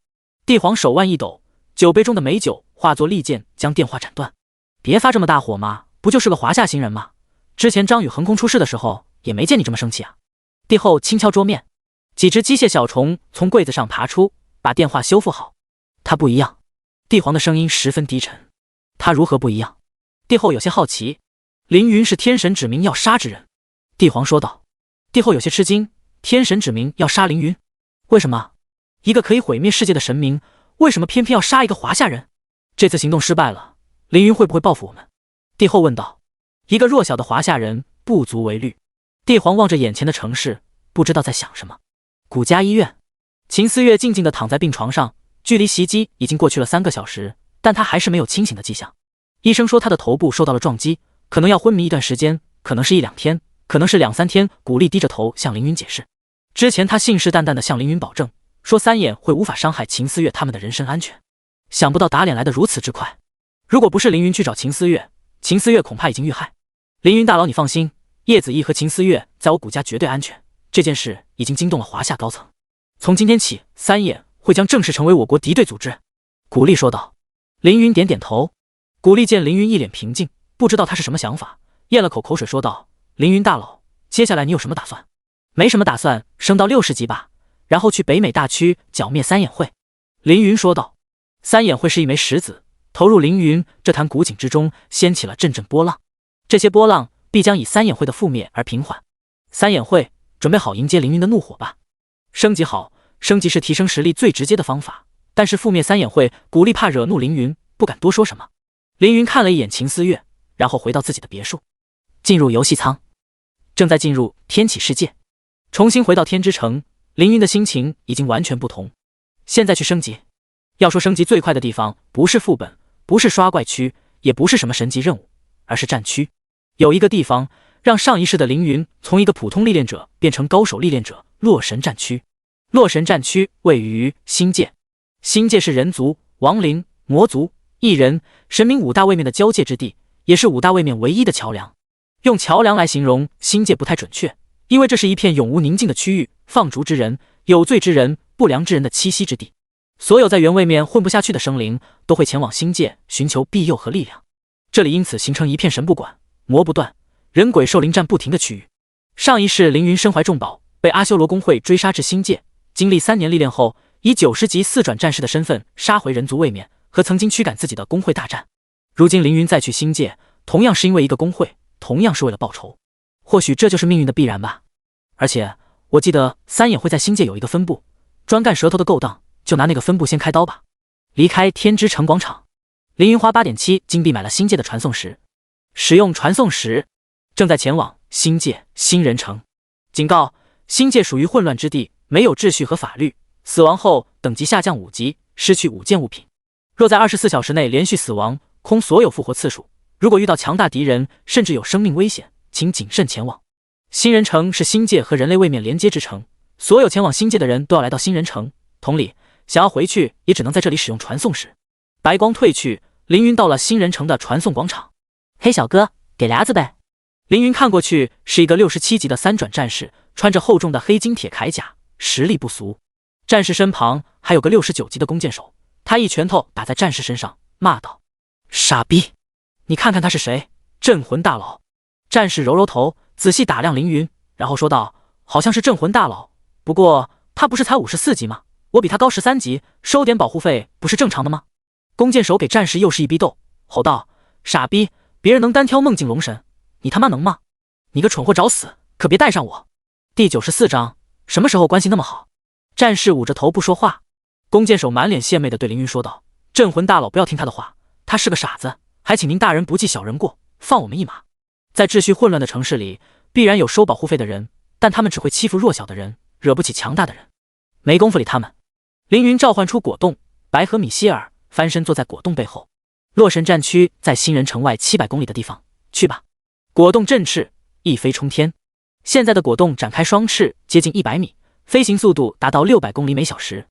帝皇手腕一抖，酒杯中的美酒化作利剑将电话斩断。别发这么大火嘛，不就是个华夏新人吗？之前张宇横空出世的时候也没见你这么生气啊。帝后轻敲桌面，几只机械小虫从柜子上爬出，把电话修复好。他不一样。帝皇的声音十分低沉。他如何不一样？帝后有些好奇。凌云是天神指明要杀之人。帝皇说道。帝后有些吃惊，天神指明要杀凌云，为什么？一个可以毁灭世界的神明，为什么偏偏要杀一个华夏人？这次行动失败了，凌云会不会报复我们？帝后问道。一个弱小的华夏人不足为虑。帝皇望着眼前的城市，不知道在想什么。谷家医院，秦思月静静地躺在病床上，距离袭击已经过去了3个小时，但他还是没有清醒的迹象。医生说他的头部受到了撞击，可能要昏迷一段时间，可能是1-2天，可能是2-3天。古力低着头向凌云解释，之前他信誓旦旦地向凌云保证，说三眼会无法伤害秦思月他们的人身安全。想不到打脸来得如此之快，如果不是凌云去找秦思月，秦思月恐怕已经遇害。凌云大佬，你放心，叶子毅和秦思月在我古家绝对安全。这件事已经惊动了华夏高层，从今天起，三眼会将正式成为我国敌对组织。古力说道。凌云点点头。古力见凌云一脸平静，不知道他是什么想法，咽了口口水说道：凌云大佬，接下来你有什么打算？没什么打算，升到60级吧，然后去北美大区剿灭三眼会。凌云说道。三眼会是一枚石子，投入凌云这潭古井之中，掀起了阵阵波浪，这些波浪必将以三眼会的覆灭而平缓。三眼会，准备好迎接凌云的怒火吧。升级好，升级是提升实力最直接的方法，但是覆灭三眼会，古力怕惹怒凌云，不敢多说什么。凌云看了一眼秦思月，然后回到自己的别墅，进入游戏舱，正在进入天启世界，重新回到天之城，凌云的心情已经完全不同。现在去升级，要说升级最快的地方，不是副本，不是刷怪区，也不是什么神级任务，而是战区。有一个地方让上一世的凌云从一个普通历练者变成高手历练者，洛神战区。洛神战区位于星界，星界是人族、亡灵、魔族、异人、神明5大位面的交界之地，也是5大位面唯一的桥梁。用桥梁来形容星界不太准确，因为这是一片永无宁静的区域，放逐之人、有罪之人、不良之人的栖息之地。所有在原位面混不下去的生灵都会前往星界寻求庇佑和力量，这里因此形成一片神不管、魔不断、人鬼兽灵战不停的区域。上一世凌云身怀重宝，被阿修罗公会追杀至星界，经历3年历练后，以90级4转战士的身份杀回人族位面，和曾经驱赶自己的公会大战。如今凌云再去星界，同样是因为一个公会，同样是为了报仇。或许这就是命运的必然吧。而且我记得三眼会在星界有一个分部，专干蛇头的勾当，就拿那个分部先开刀吧。离开天之城广场，凌云花8.7金币买了星界的传送石，使用传送石，正在前往星界新人城。警告：星界属于混乱之地，没有秩序和法律，死亡后等级下降5级，失去5件物品。若在24小时内连续死亡，空所有复活次数。如果遇到强大敌人，甚至有生命危险，请谨慎前往。新人城是星界和人类位面连接之城，所有前往星界的人都要来到新人城。同理，想要回去也只能在这里使用传送石。白光褪去，凌云到了新人城的传送广场。嘿小哥，给俩子呗。凌云看过去是一个67级的3转战士，穿着厚重的黑金铁铠甲，实力不俗。战士身旁还有个69级的弓箭手，他一拳头打在战士身上，骂道：傻逼，你看看他是谁？镇魂大佬。战士揉揉头，仔细打量凌云，然后说道：好像是镇魂大佬，不过他不是才54级吗？我比他高13级，收点保护费不是正常的吗？弓箭手给战士又是一逼斗，吼道：傻逼，别人能单挑梦境龙神，你他妈能吗？你个蠢货找死，可别带上我。第94章，什么时候关系那么好？战士捂着头不说话。弓箭手满脸献媚地对凌云说道：镇魂大佬不要听他的话，他是个傻子，还请您大人不计小人过，放我们一马。在秩序混乱的城市里，必然有收保护费的人，但他们只会欺负弱小的人，惹不起强大的人。没工夫理他们。凌云召唤出果冻、白和米歇尔，翻身坐在果冻背后。洛神战区在新人城外700公里的地方，去吧。果冻振翅，一飞冲天。现在的果冻展开双翅，接近100米，飞行速度达到600公里每小时。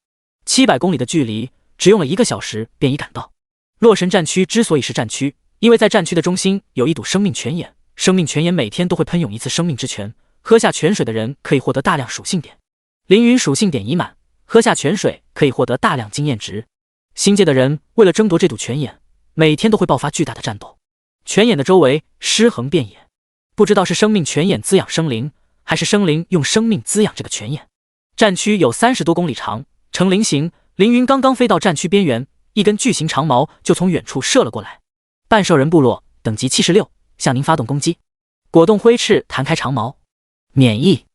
700公里的距离，只用了1个小时便已赶到。洛神战区之所以是战区，因为在战区的中心有一堵生命泉眼，生命泉眼每天都会喷涌一次生命之泉，喝下泉水的人可以获得大量属性点。凌云属性点已满，喝下泉水可以获得大量经验值。星界的人为了争夺这堵泉眼，每天都会爆发巨大的战斗。泉眼的周围尸横遍野，不知道是生命泉眼滋养生灵，还是生灵用生命滋养这个泉眼。战区有30多公里长，呈菱形。凌云刚刚飞到战区边缘，一根巨型长矛就从远处射了过来。半兽人部落等级76，向您发动攻击。果冻挥翅弹开长矛，免疫。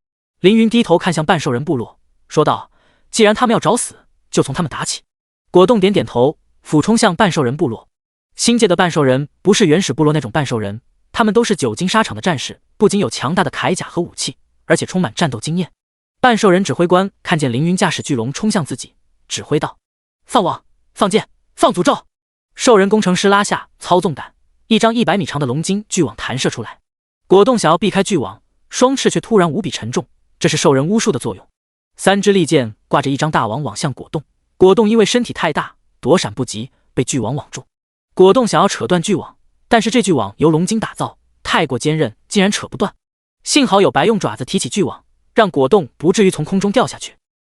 凌云低头看向半兽人部落，说道：既然他们要找死，就从他们打起。果冻点点头，俯冲向半兽人部落。星界的半兽人不是原始部落那种半兽人，他们都是久经沙场的战士，不仅有强大的铠甲和武器，而且充满战斗经验。半兽人指挥官看见凌云驾驶巨龙冲向自己，指挥道：放网，放箭，放诅咒。兽人工程师拉下操纵杆，一张100米长的龙筋巨网弹射出来。果冻想要避开巨网，双翅却突然无比沉重，这是兽人巫术的作用。3支利剑挂着一张大网网向果冻，果冻因为身体太大，躲闪不及，被巨网网住。果冻想要扯断巨网，但是这巨网由龙筋打造，太过坚韧，竟然扯不断。幸好有白用爪子提起巨网，让果冻不至于从空中掉下去。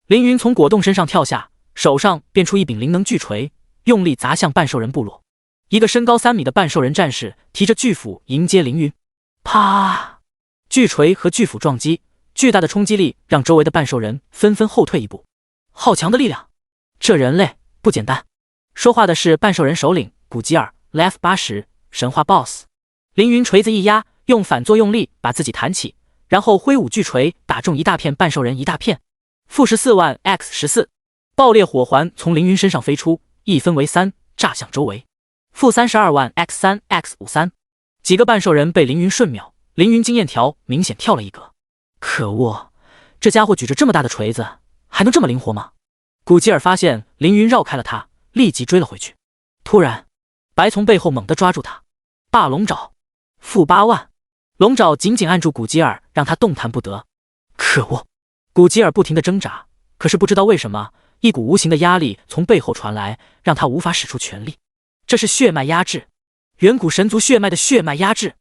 凌云从果冻身上跳下，手上变出一柄灵能巨锤，用力砸向半兽人部落。一个身高3米的半兽人战士提着巨斧迎接凌云，啪！巨锤和巨斧撞击，巨大的冲击力让周围的半兽人纷纷后退一步。好强的力量，这人类不简单。说话的是半兽人首领古吉尔 Lev80 神话 BOSS。 凌云锤子一压，用反作用力把自己弹起，然后挥舞巨锤打中一大片半兽人一大片。负14万 x14， 爆裂火环从凌云身上飞出，一分为3，炸向周围。负32万 x3 x53， 几个半兽人被凌云瞬秒，凌云经验条明显跳了一格。可恶，这家伙举着这么大的锤子，还能这么灵活吗？古吉尔发现凌云绕开了他，立即追了回去。突然，白从背后猛地抓住他，霸龙爪，负8万。龙爪紧紧按住古吉尔，让他动弹不得。可恶！古吉尔不停地挣扎，可是不知道为什么，一股无形的压力从背后传来，让他无法使出全力。这是血脉压制，远古神族血脉的血脉压制。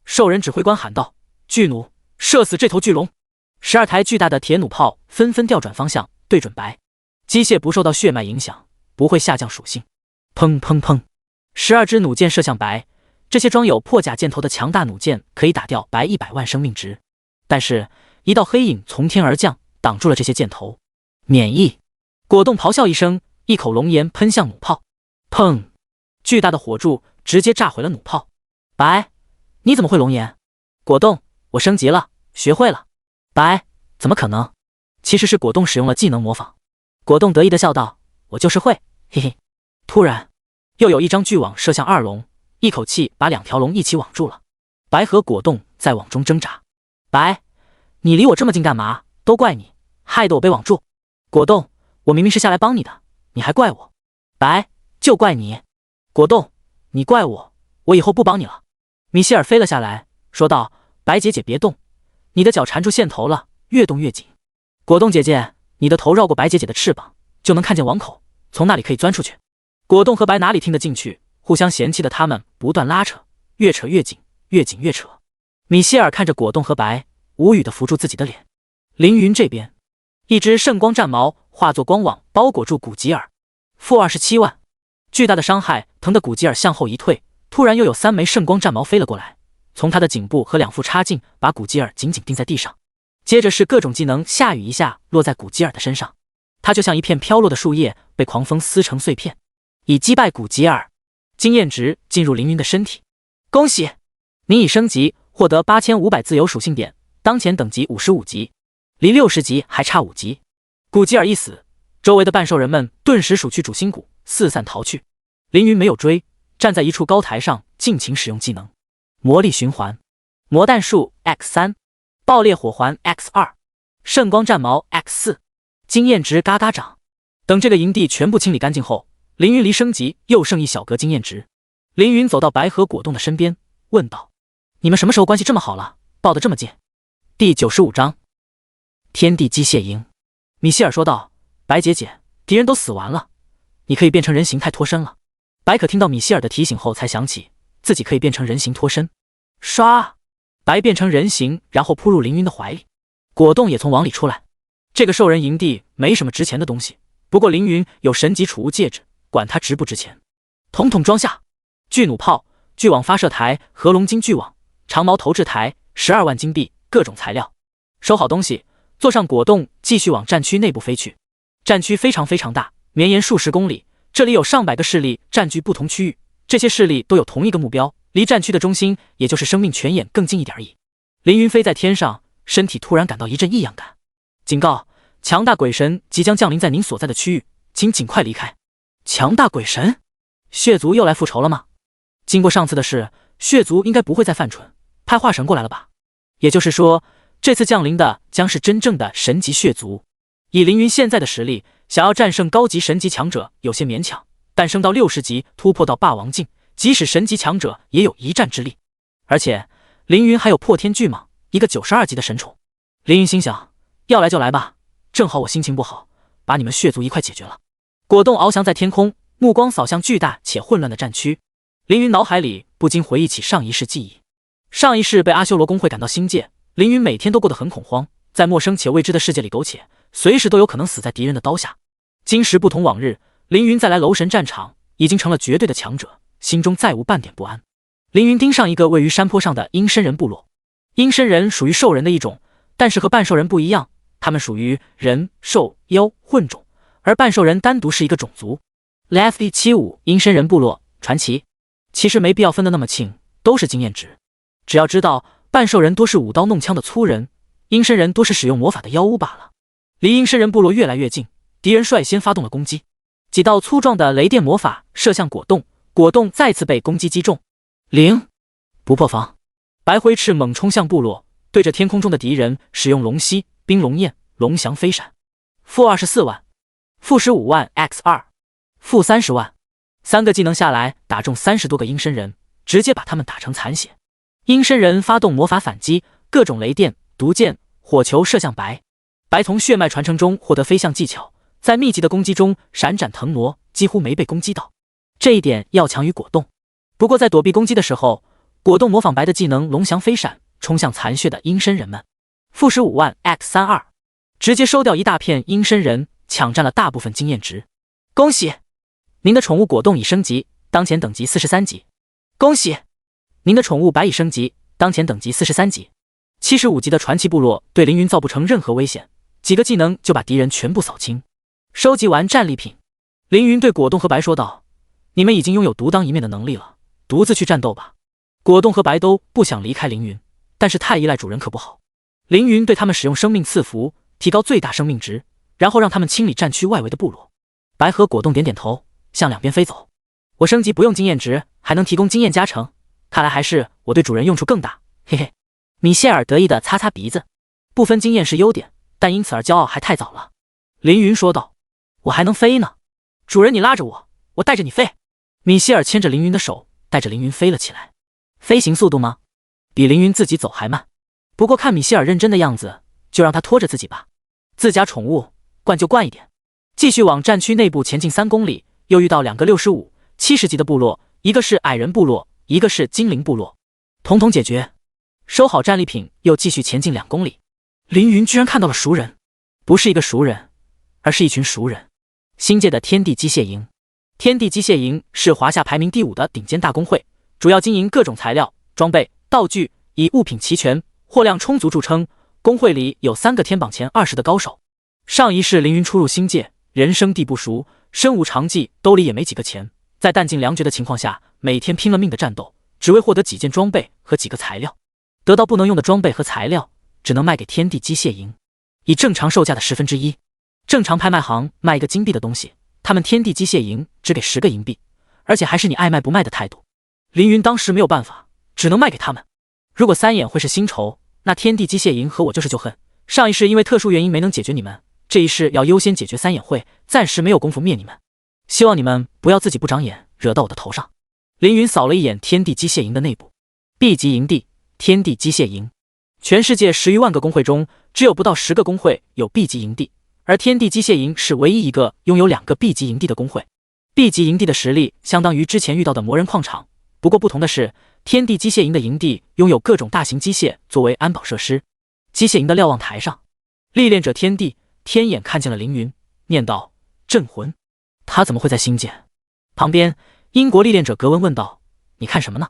兽人指挥官喊道：“巨弩，射死这头巨龙！”12台巨大的铁弩炮纷纷调转方向，对准白。机械不受到血脉影响，不会下降属性。砰砰砰！12支弩箭射向白。这些装有破甲箭头的强大弩箭可以打掉白100万生命值，但是一道黑影从天而降，挡住了这些箭头。免疫！果冻咆哮一声，一口龙炎喷向弩炮。砰！巨大的火柱直接炸毁了弩炮。白，你怎么会龙炎？果冻，我升级了，学会了。白，怎么可能？其实是果冻使用了技能模仿。果冻得意地笑道：“我就是会，嘿嘿。”突然，又有一张巨网射向2龙。一口气把2条龙一起网住了。白和果冻在网中挣扎。白，你离我这么近干嘛？都怪你，害得我被网住。果冻，我明明是下来帮你的，你还怪我。白，就怪你。果冻，你怪我，我以后不帮你了。米歇尔飞了下来，说道：“白姐姐别动，你的脚缠住线头了，越动越紧。果冻姐姐，你的头绕过白姐姐的翅膀，就能看见网口，从那里可以钻出去。”果冻和白哪里听得进去？互相嫌弃的他们不断拉扯，越扯越紧，越紧越扯。米歇尔看着果冻和白，无语地扶住自己的脸。凌云这边，一只圣光战矛化作光网包裹住古吉尔。负27万，巨大的伤害疼得古吉尔向后一退。突然又有3枚圣光战矛飞了过来，从他的颈部和2副插进，把古吉尔紧紧钉在地上。接着是各种技能下雨一下落在古吉尔的身上，他就像一片飘落的树叶，被狂风撕成碎片。已击败古吉尔。经验值进入凌云的身体，恭喜你已升级，获得8500自由属性点，当前等级55级，离60级还差5级。古吉尔一死，周围的半兽人们顿时数去主心骨，四散逃去。凌云没有追，站在一处高台上尽情使用技能。魔力循环，魔弹术 X3， 爆裂火环 X2， 圣光战矛 X4， 经验值嘎嘎涨。等这个营地全部清理干净后，凌云离升级又剩1小格经验值。凌云走到白和果冻的身边，问道：“你们什么时候关系这么好了，抱得这么近？”第95章，天地机械营。米歇尔说道：“白姐姐，敌人都死完了，你可以变成人形态脱身了。”白可听到米歇尔的提醒后，才想起自己可以变成人形脱身。唰，白变成人形，然后扑入凌云的怀里。果冻也从网里出来。这个兽人营地没什么值钱的东西，不过凌云有神级储物戒指，管它值不值钱，统统装下。巨弩炮、巨网发射台、合龙金巨网、长矛投掷台，12万金币，各种材料。收好东西，坐上果冻，继续往战区内部飞去。战区非常非常大，绵延数十公里，这里有上百个势力占据不同区域，这些势力都有同一个目标，离战区的中心也就是生命泉眼更近一点而已。凌云飞在天上，身体突然感到一阵异样感。警告，强大鬼神即将降临在您所在的区域，请尽快离开。强大鬼神，血族又来复仇了吗？经过上次的事，血族应该不会再犯蠢，派化神过来了吧？也就是说，这次降临的将是真正的神级血族。以凌云现在的实力，想要战胜高级神级强者有些勉强，但升到60级突破到霸王境，即使神级强者也有一战之力。而且凌云还有破天巨蟒，一个92级的神宠。凌云心想，要来就来吧，正好我心情不好，把你们血族一块解决了。果冻翱翔在天空，目光扫向巨大且混乱的战区。凌云脑海里不禁回忆起上一世记忆。上一世被阿修罗公会赶到星界，凌云每天都过得很恐慌，在陌生且未知的世界里苟且，随时都有可能死在敌人的刀下。今时不同往日，凌云再来楼神战场，已经成了绝对的强者，心中再无半点不安。凌云盯上一个位于山坡上的阴身人部落。阴身人属于兽人的一种，但是和半兽人不一样，他们属于人、兽、妖混种，而半兽人单独是一个种族。LFD75 阴身人部落传奇，其实没必要分得那么清，都是经验值。只要知道半兽人多是舞刀弄枪的粗人，阴身人多是使用魔法的妖巫罢了。离阴身人部落越来越近，敌人率先发动了攻击，几道粗壮的雷电魔法射向果冻，果冻再次被攻击击中。零不破防，白灰翅猛冲向部落，对着天空中的敌人使用龙息、冰龙焰、龙翔飞闪。负24万，负15万 x2，负30万，3个技能下来打中30多个阴身人，直接把他们打成残血。阴身人发动魔法反击，各种雷电、毒箭、火球射向白。白从血脉传承中获得飞象技巧，在密集的攻击中闪展腾挪，几乎没被攻击到，这一点要强于果冻。不过在躲避攻击的时候，果冻模仿白的技能龙翔飞闪，冲向残血的阴身人们。负15万 x32，直接收掉一大片阴身人，抢占了大部分经验值。恭喜您的宠物果冻已升级，当前等级43级。恭喜您的宠物白已升级，当前等级43级。75级的传奇部落对凌云造不成任何危险，几个技能就把敌人全部扫清。收集完战利品，凌云对果冻和白说道：你们已经拥有独当一面的能力了，独自去战斗吧。果冻和白都不想离开凌云，但是太依赖主人可不好。凌云对他们使用生命赐福，提高最大生命值，然后让他们清理战区外围的部落。白和果冻点点头，向两边飞走。我升级不用经验值，还能提供经验加成，看来还是我对主人用处更大，嘿嘿。米歇尔得意地擦擦鼻子，不分经验是优点，但因此而骄傲还太早了。凌云说道：我还能飞呢，主人你拉着我，我带着你飞。米歇尔牵着凌云的手，带着凌云飞了起来。飞行速度吗？比凌云自己走还慢，不过看米歇尔认真的样子，就让他拖着自己吧。自家宠物惯就惯一点。继续往战区内部前进3公里，又遇到2个65、70级的部落，一个是矮人部落，一个是精灵部落，统统解决。收好战利品，又继续前进2公里。凌云居然看到了熟人，不是一个熟人，而是一群熟人。新界的天地机械营，天地机械营是华夏排名第5的顶尖大公会，主要经营各种材料、装备、道具，以物品齐全、货量充足著称。公会里有3个天榜前20的高手。上一世凌云初入星界，人生地不熟，身无长技，兜里也没几个钱，在弹尽粮绝的情况下，每天拼了命的战斗，只为获得几件装备和几个材料。得到不能用的装备和材料，只能卖给天地机械营，以正常售价的1/10。正常拍卖行卖一个金币的东西，他们天地机械营只给10个银币，而且还是你爱卖不卖的态度。凌云当时没有办法，只能卖给他们。如果三眼会是新仇，那天地机械营和我就是旧恨。上一世因为特殊原因没能解决你们，这一世要优先解决三眼会，暂时没有功夫灭你们。希望你们不要自己不长眼，惹到我的头上。凌云扫了一眼天地机械营的内部 ，B 级营地，天地机械营。全世界10余万个工会中，只有不到10个工会有 B 级营地，而天地机械营是唯一一个拥有2个 B 级营地的工会。B 级营地的实力相当于之前遇到的魔人矿场，不过不同的是，天地机械营的营地拥有各种大型机械作为安保设施。机械营的瞭望台上，历练者天地天眼看见了凌云，念道：镇魂。他怎么会在星界？旁边英国历练者格文问道：你看什么呢？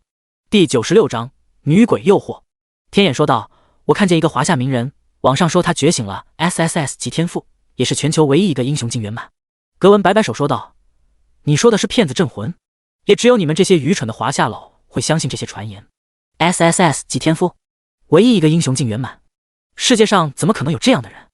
第96章女鬼诱惑。天眼说道：我看见一个华夏名人，网上说他觉醒了 SSS 级天赋，也是全球唯一一个英雄境圆满。格文摆摆手说道：你说的是骗子镇魂，也只有你们这些愚蠢的华夏佬会相信这些传言。SSS 级天赋，唯一一个英雄境圆满，世界上怎么可能有这样的人？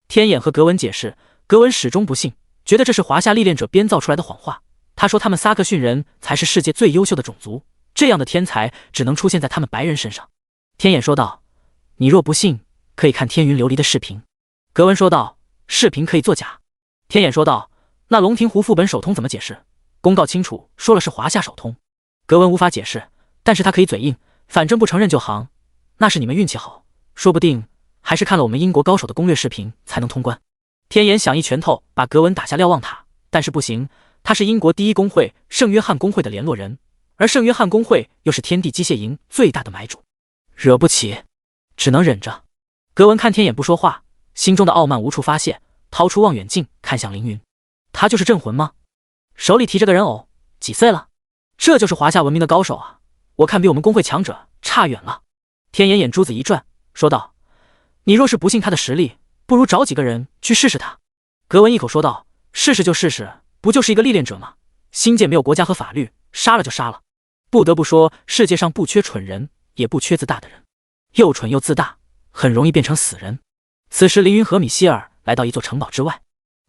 天眼和格文解释，格文始终不信，觉得这是华夏历练者编造出来的谎话。他说他们萨克逊人才是世界最优秀的种族，这样的天才只能出现在他们白人身上。天眼说道：你若不信，可以看天云琉璃的视频。格文说道：视频可以作假。天眼说道：那龙庭湖副本首通怎么解释？公告清楚说了是华夏首通。格文无法解释，但是他可以嘴硬，反正不承认就行。那是你们运气好，说不定还是看了我们英国高手的攻略视频才能通关。天眼想一拳头把格文打下瞭望塔，但是不行，他是英国第一工会圣约翰工会的联络人，而圣约翰工会又是天地机械营最大的买主，惹不起，只能忍着。格文看天眼不说话，心中的傲慢无处发泄，掏出望远镜看向凌云。他就是镇魂吗？手里提着个人偶，几岁了？这就是华夏文明的高手啊！我看比我们工会强者差远了。天眼眼珠子一转，说道：“你若是不信他的实力，不如找几个人去试试他。”格文一口说道：“试试就试试，不就是一个历练者吗？星界没有国家和法律，杀了就杀了。不得不说，世界上不缺蠢人，也不缺自大的人。又蠢又自大，很容易变成死人。”此时凌云和米歇尔来到一座城堡之外，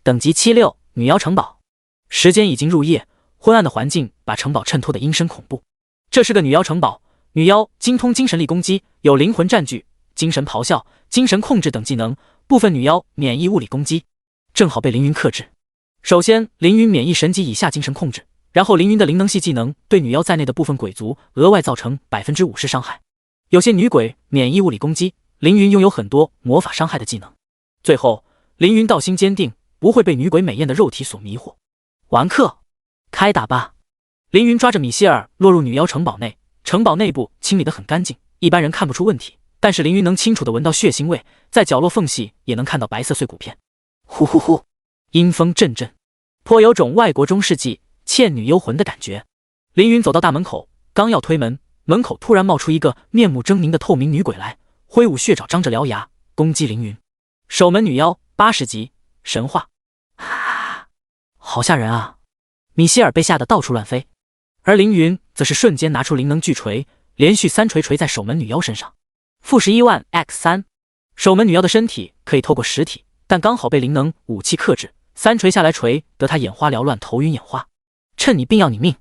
等级76女妖城堡。时间已经入夜，昏暗的环境把城堡衬托得阴森恐怖。这是个女妖城堡，女妖精通精神力攻击，有灵魂占据、精神咆哮、精神控制等技能，部分女妖免疫物理攻击，正好被凌云克制。首先，凌云免疫神级以下精神控制，然后凌云的灵能系技能对女妖在内的部分鬼族额外造成 50% 伤害。有些女鬼免疫物理攻击，凌云拥有很多魔法伤害的技能。最后，凌云道心坚定，不会被女鬼美艳的肉体所迷惑。完课，开打吧！凌云抓着米歇尔落入女妖城堡内，城堡内部清理得很干净，一般人看不出问题，但是凌云能清楚地闻到血腥味，在角落缝隙也能看到白色碎骨片。呼呼呼，阴风阵阵，颇有种外国中世纪倩女幽魂的感觉。凌云走到大门口，刚要推门，门口突然冒出一个面目狰狞的透明女鬼来，挥舞血爪，张着獠牙攻击凌云。守门女妖80级，神话。好吓人啊！米歇尔被吓得到处乱飞，而凌云则是瞬间拿出灵能巨锤，连续3锤锤在守门女妖身上。负110000x3，守门女妖的身体可以透过实体，但刚好被灵能武器克制，3锤下来锤得她眼花缭乱，头晕眼花。趁你病要你命！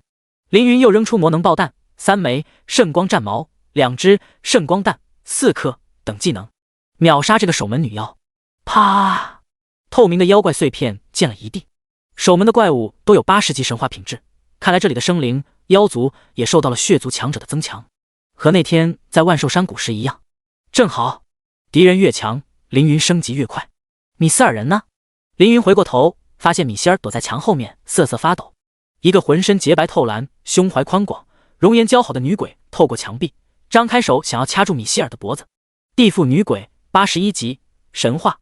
凌云又扔出魔能爆弹3枚，圣光战矛2只，圣光弹4颗等技能，秒杀这个守门女妖。啪！透明的妖怪碎片溅了一地。守门的怪物都有80级神话品质，看来这里的生灵妖族也受到了血族强者的增强，和那天在万寿山谷时一样。正好，敌人越强，凌云升级越快。米斯尔人呢？凌云回过头，发现米歇尔躲在墙后面瑟瑟发抖。一个浑身洁白透蓝、胸怀宽广、容颜姣好的女鬼透过墙壁，张开手想要掐住米歇尔的脖子。地缚女鬼81级，神话。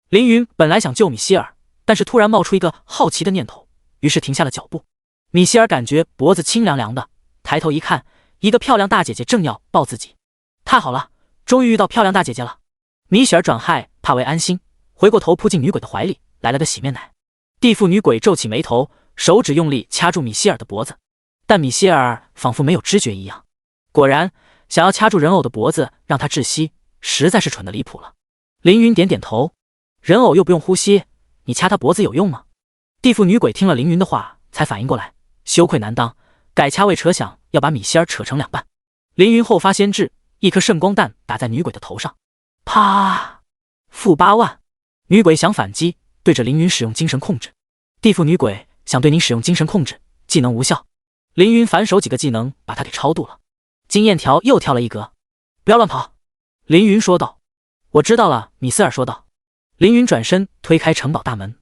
凌云本来想救米歇尔，但是突然冒出一个好奇的念头，于是停下了脚步。米歇尔感觉脖子清凉凉的，抬头一看，一个漂亮大姐姐正要抱自己。太好了，终于遇到漂亮大姐姐了。米歇尔转害怕为安心，回过头扑进女鬼的怀里，来了个洗面奶。地缚女鬼皱起眉头，手指用力掐住米歇尔的脖子，但米歇尔仿佛没有知觉一样。果然，想要掐住人偶的脖子让他窒息，实在是蠢得离谱了。凌云点点头，人偶又不用呼吸，你掐他脖子有用吗？地缚女鬼听了凌云的话，才反应过来，羞愧难当，改掐位扯响，要把米歇尔扯成2半。凌云后发先至，一颗圣光弹打在女鬼的头上，啪！负8万。女鬼想反击，对着凌云使用精神控制。地缚女鬼想对您使用精神控制，技能无效。凌云反手几个技能把他给超度了，经验条又跳了一格。不要乱跑，凌云说道。我知道了，米斯尔说道。凌云转身推开城堡大门，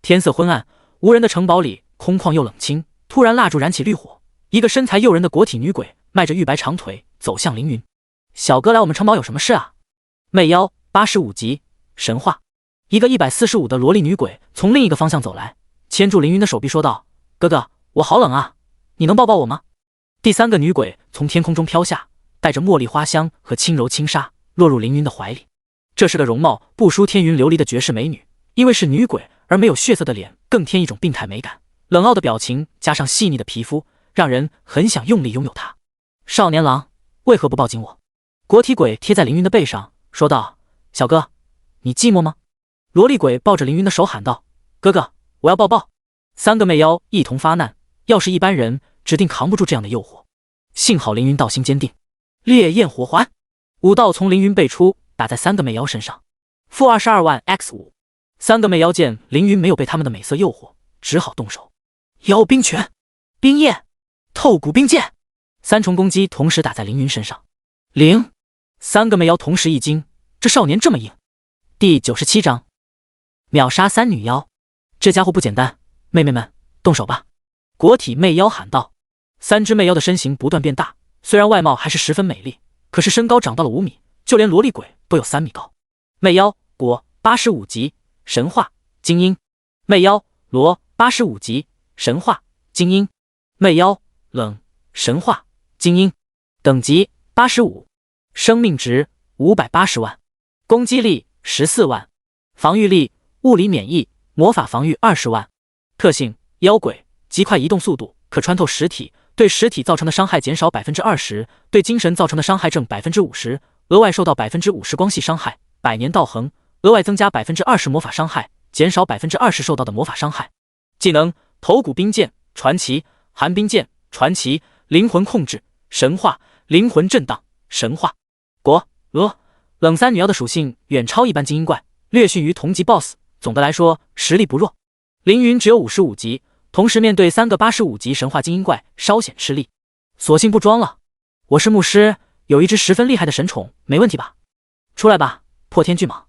天色昏暗，无人的城堡里空旷又冷清。突然蜡烛燃起绿火，一个身材诱人的果体女鬼迈着玉白长腿走向凌云。小哥来我们城堡有什么事啊？魅妖85级，神话。一个145的萝莉女鬼从另一个方向走来，牵住凌云的手臂说道：哥哥，我好冷啊，你能抱抱我吗？第3个女鬼从天空中飘下，带着茉莉花香和轻柔轻纱，落入凌云的怀里。这是个容貌不输天云琉璃的绝世美女，因为是女鬼而没有血色的脸更添一种病态美感，冷傲的表情加上细腻的皮肤，让人很想用力拥有她。少年郎，为何不抱紧我？果体鬼贴在凌云的背上说道：小哥，你寂寞吗？萝莉鬼抱着凌云的手喊道：哥哥，我要抱抱。3个魅妖一同发难，要是一般人指定扛不住这样的诱惑。幸好凌云道心坚定，烈焰火环，5道从凌云背出，打在3个魅妖身上。负22万 x5。3个魅妖见凌云没有被他们的美色诱惑，只好动手。妖冰拳、冰焰、透骨冰剑。3重攻击同时打在凌云身上。0！ 3个魅妖同时一惊，这少年这么硬。第97章秒杀3女妖，这家伙不简单，妹妹们动手吧！国体魅妖喊道。3只魅妖的身形不断变大，虽然外貌还是十分美丽，可是身高长到了5米，就连萝莉鬼都有3米高。魅妖果85级神话精英，魅妖罗85级神话精英，魅妖冷神话精英，等级85，生命值580万，攻击力14万，防御力物理免疫魔法防御20万。特性妖鬼极快移动速度，可穿透实体，对实体造成的伤害减少 20%， 对精神造成的伤害正 50%， 额外受到 50% 光系伤害，百年道恒，额外增加 20% 魔法伤害，减少 20% 受到的魔法伤害。技能头骨冰剑传奇，寒冰剑传奇，灵魂控制神话，灵魂震荡神话。果冷3女妖的属性远超一般精英怪，略逊于同级 BOSS， 总的来说实力不弱。凌云只有55级，同时面对3个85级神话精英怪稍显吃力，索性不装了。我是牧师，有一只十分厉害的神宠，没问题吧？出来吧，破天巨蟒！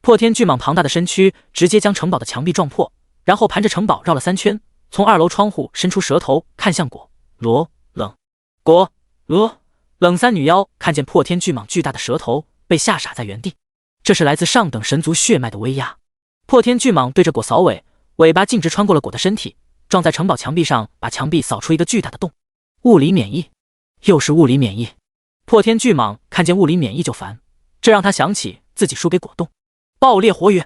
破天巨蟒庞大的身躯直接将城堡的墙壁撞破，然后盘着城堡绕了3圈，从2楼窗户伸出舌头看向果冷3女妖看见破天巨蟒巨大的舌头，被吓傻在原地。这是来自上等神族血脉的威压。破天巨蟒对着果扫尾，尾巴径直穿过了果的身体，撞在城堡墙壁上，把墙壁扫出一个巨大的洞。物理免疫，又是物理免疫。破天巨蟒看见物理免疫就烦，这让他想起自己输给果冻。爆裂火雨，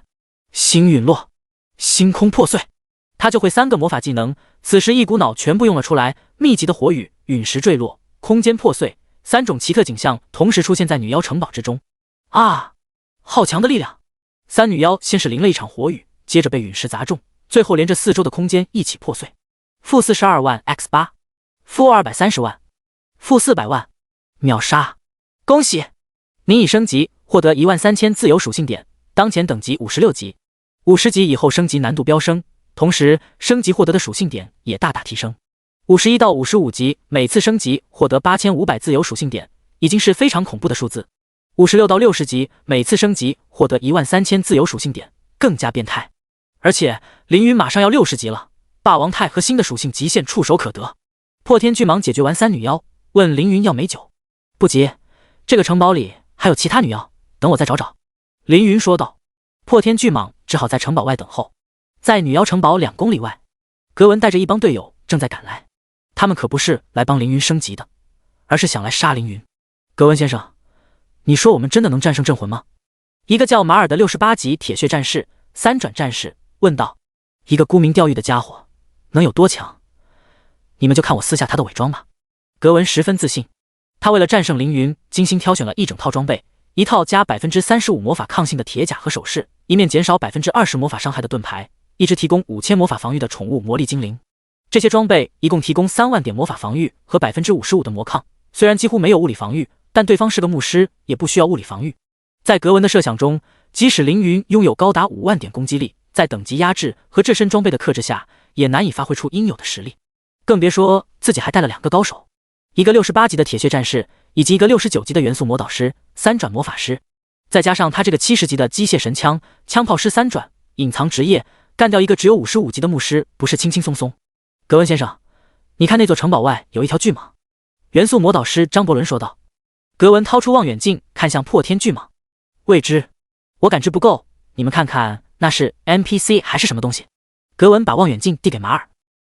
星陨落，星空破碎。他就会3个魔法技能，此时一股脑全部用了出来。密集的火雨，陨石坠落，空间破碎，3种奇特景象同时出现在女妖城堡之中。啊！好强的力量！3女妖先是淋了一场火雨，接着被陨石砸中，最后连着4周的空间一起破碎。负42万 x8， 负230万，负400万，秒杀！恭喜你已升级，获得13000自由属性点，当前等级56级，50级以后升级难度飙升，同时升级获得的属性点也大大提升。51到55级每次升级获得8500自由属性点，已经是非常恐怖的数字。56到60级每次升级获得13000自由属性点，更加变态。而且凌云马上要60级了，霸王态和新的属性极限触手可得。破天巨蟒解决完3女妖，问凌云要美酒。不急，这个城堡里还有其他女妖，等我再找找。凌云说道。破天巨蟒只好在城堡外等候。在女妖城堡2公里外，格文带着一帮队友正在赶来。他们可不是来帮凌云升级的，而是想来杀凌云。格文先生，你说我们真的能战胜镇魂吗？一个叫马尔的68级铁血战士3转战士问道。一个沽名钓誉的家伙能有多强？你们就看我撕下他的伪装吧。格文十分自信，他为了战胜凌云，精心挑选了一整套装备，一套加 35% 魔法抗性的铁甲和首饰，一面减少 20% 魔法伤害的盾牌，一只提供5000魔法防御的宠物魔力精灵。这些装备一共提供3万点魔法防御和 55% 的魔抗，虽然几乎没有物理防御，但对方是个牧师，也不需要物理防御。在格文的设想中，即使凌云拥有高达5万点攻击力，在等级压制和这身装备的克制下，也难以发挥出应有的实力。更别说自己还带了2个高手，一个68级的铁血战士，以及一个69级的元素魔导师3转魔法师，再加上他这个70级的机械神枪枪炮师3转隐藏职业，干掉一个只有55级的牧师不是轻轻松松。格文先生，你看那座城堡外有一条巨蟒。元素魔导师张伯伦说道。格文掏出望远镜看向破天巨蟒。未知，我感知不够，你们看看那是 NPC 还是什么东西。格文把望远镜递给马尔，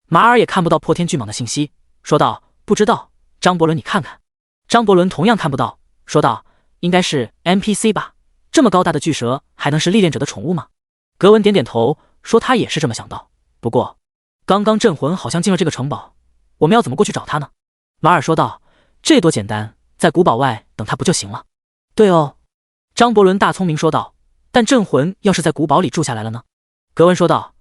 马尔也看不到破天巨蟒的信息，说道不知道，张伯伦你看看。张伯伦同样看不到，说道应该是 NPC 吧，这么高大的巨蛇还能是历练者的宠物吗？格文点点头，说他也是这么想到，不过刚刚镇魂好像进了这个城堡，我们要怎么过去找他呢？马尔说道，这多简单，在古堡外等他不就行了？对哦，张伯伦大聪明说道，但镇魂要是在古堡里住下来了呢？格文说道，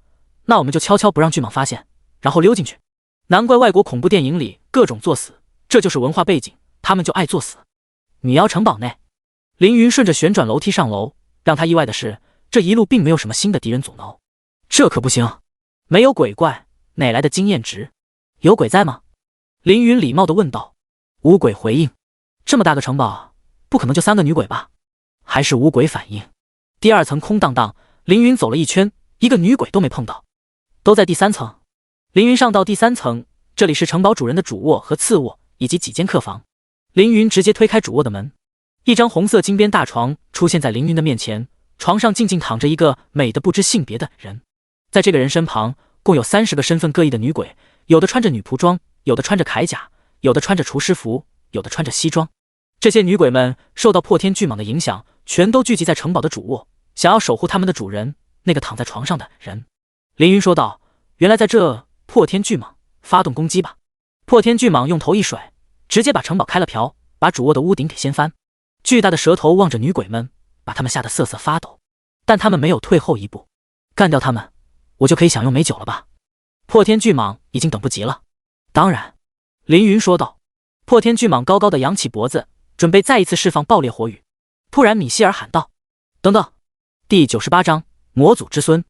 那我们就悄悄不让巨蟒发现，然后溜进去。难怪外国恐怖电影里各种作死，这就是文化背景，他们就爱作死。女妖城堡内，凌云顺着旋转楼梯上楼，让他意外的是，这一路并没有什么新的敌人阻挠。这可不行，没有鬼怪哪来的经验值？有鬼在吗？凌云礼貌地问道。五鬼回应：这么大个城堡，不可能就3个女鬼吧？还是五鬼反应。第2层空荡荡，凌云走了一圈，一个女鬼都没碰到，都在第3层。凌云上到第3层，这里是城堡主人的主卧和次卧，以及几间客房。凌云直接推开主卧的门，一张红色金边大床出现在凌云的面前，床上静静躺着一个美的不知性别的人。在这个人身旁，共有30个身份各异的女鬼，有的穿着女仆装，有的穿着铠甲，有的穿着厨师服，有的穿着西装。这些女鬼们受到破天巨蟒的影响，全都聚集在城堡的主卧，想要守护他们的主人，那个躺在床上的人。凌云说道：原来在这，破天巨蟒，发动攻击吧。破天巨蟒用头一甩，直接把城堡开了瓢，把主卧的屋顶给掀翻。巨大的舌头望着女鬼们，把他们吓得瑟瑟发抖，但他们没有退后一步。干掉他们，我就可以享用美酒了吧？破天巨蟒已经等不及了。当然，凌云说道。破天巨蟒高高的扬起脖子，准备再一次释放爆裂火雨。突然米歇尔喊道：等等！第98章魔祖之孙。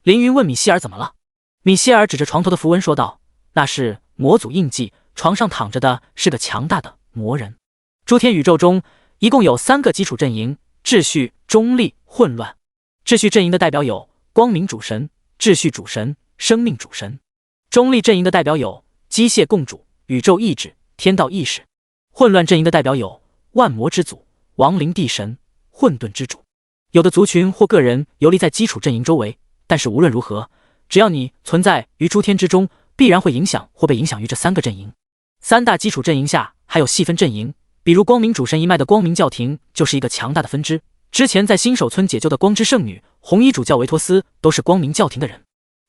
凌云问米歇尔怎么了。米歇尔指着床头的符文说道：那是魔祖印记，床上躺着的是个强大的魔人。诸天宇宙中一共有3个基础阵营：秩序、中立、混乱。秩序阵营的代表有光明主神、秩序主神、生命主神。中立阵营的代表有机械共主、宇宙意志、天道意识。混乱阵营的代表有万魔之祖、亡灵地神、混沌之主。有的族群或个人游离在基础阵营周围，但是无论如何，只要你存在于诸天之中，必然会影响或被影响于这3个阵营。3大基础阵营下还有细分阵营，比如光明主神一脉的光明教廷就是一个强大的分支。之前在新手村解救的光之圣女、红衣主教维托斯都是光明教廷的人，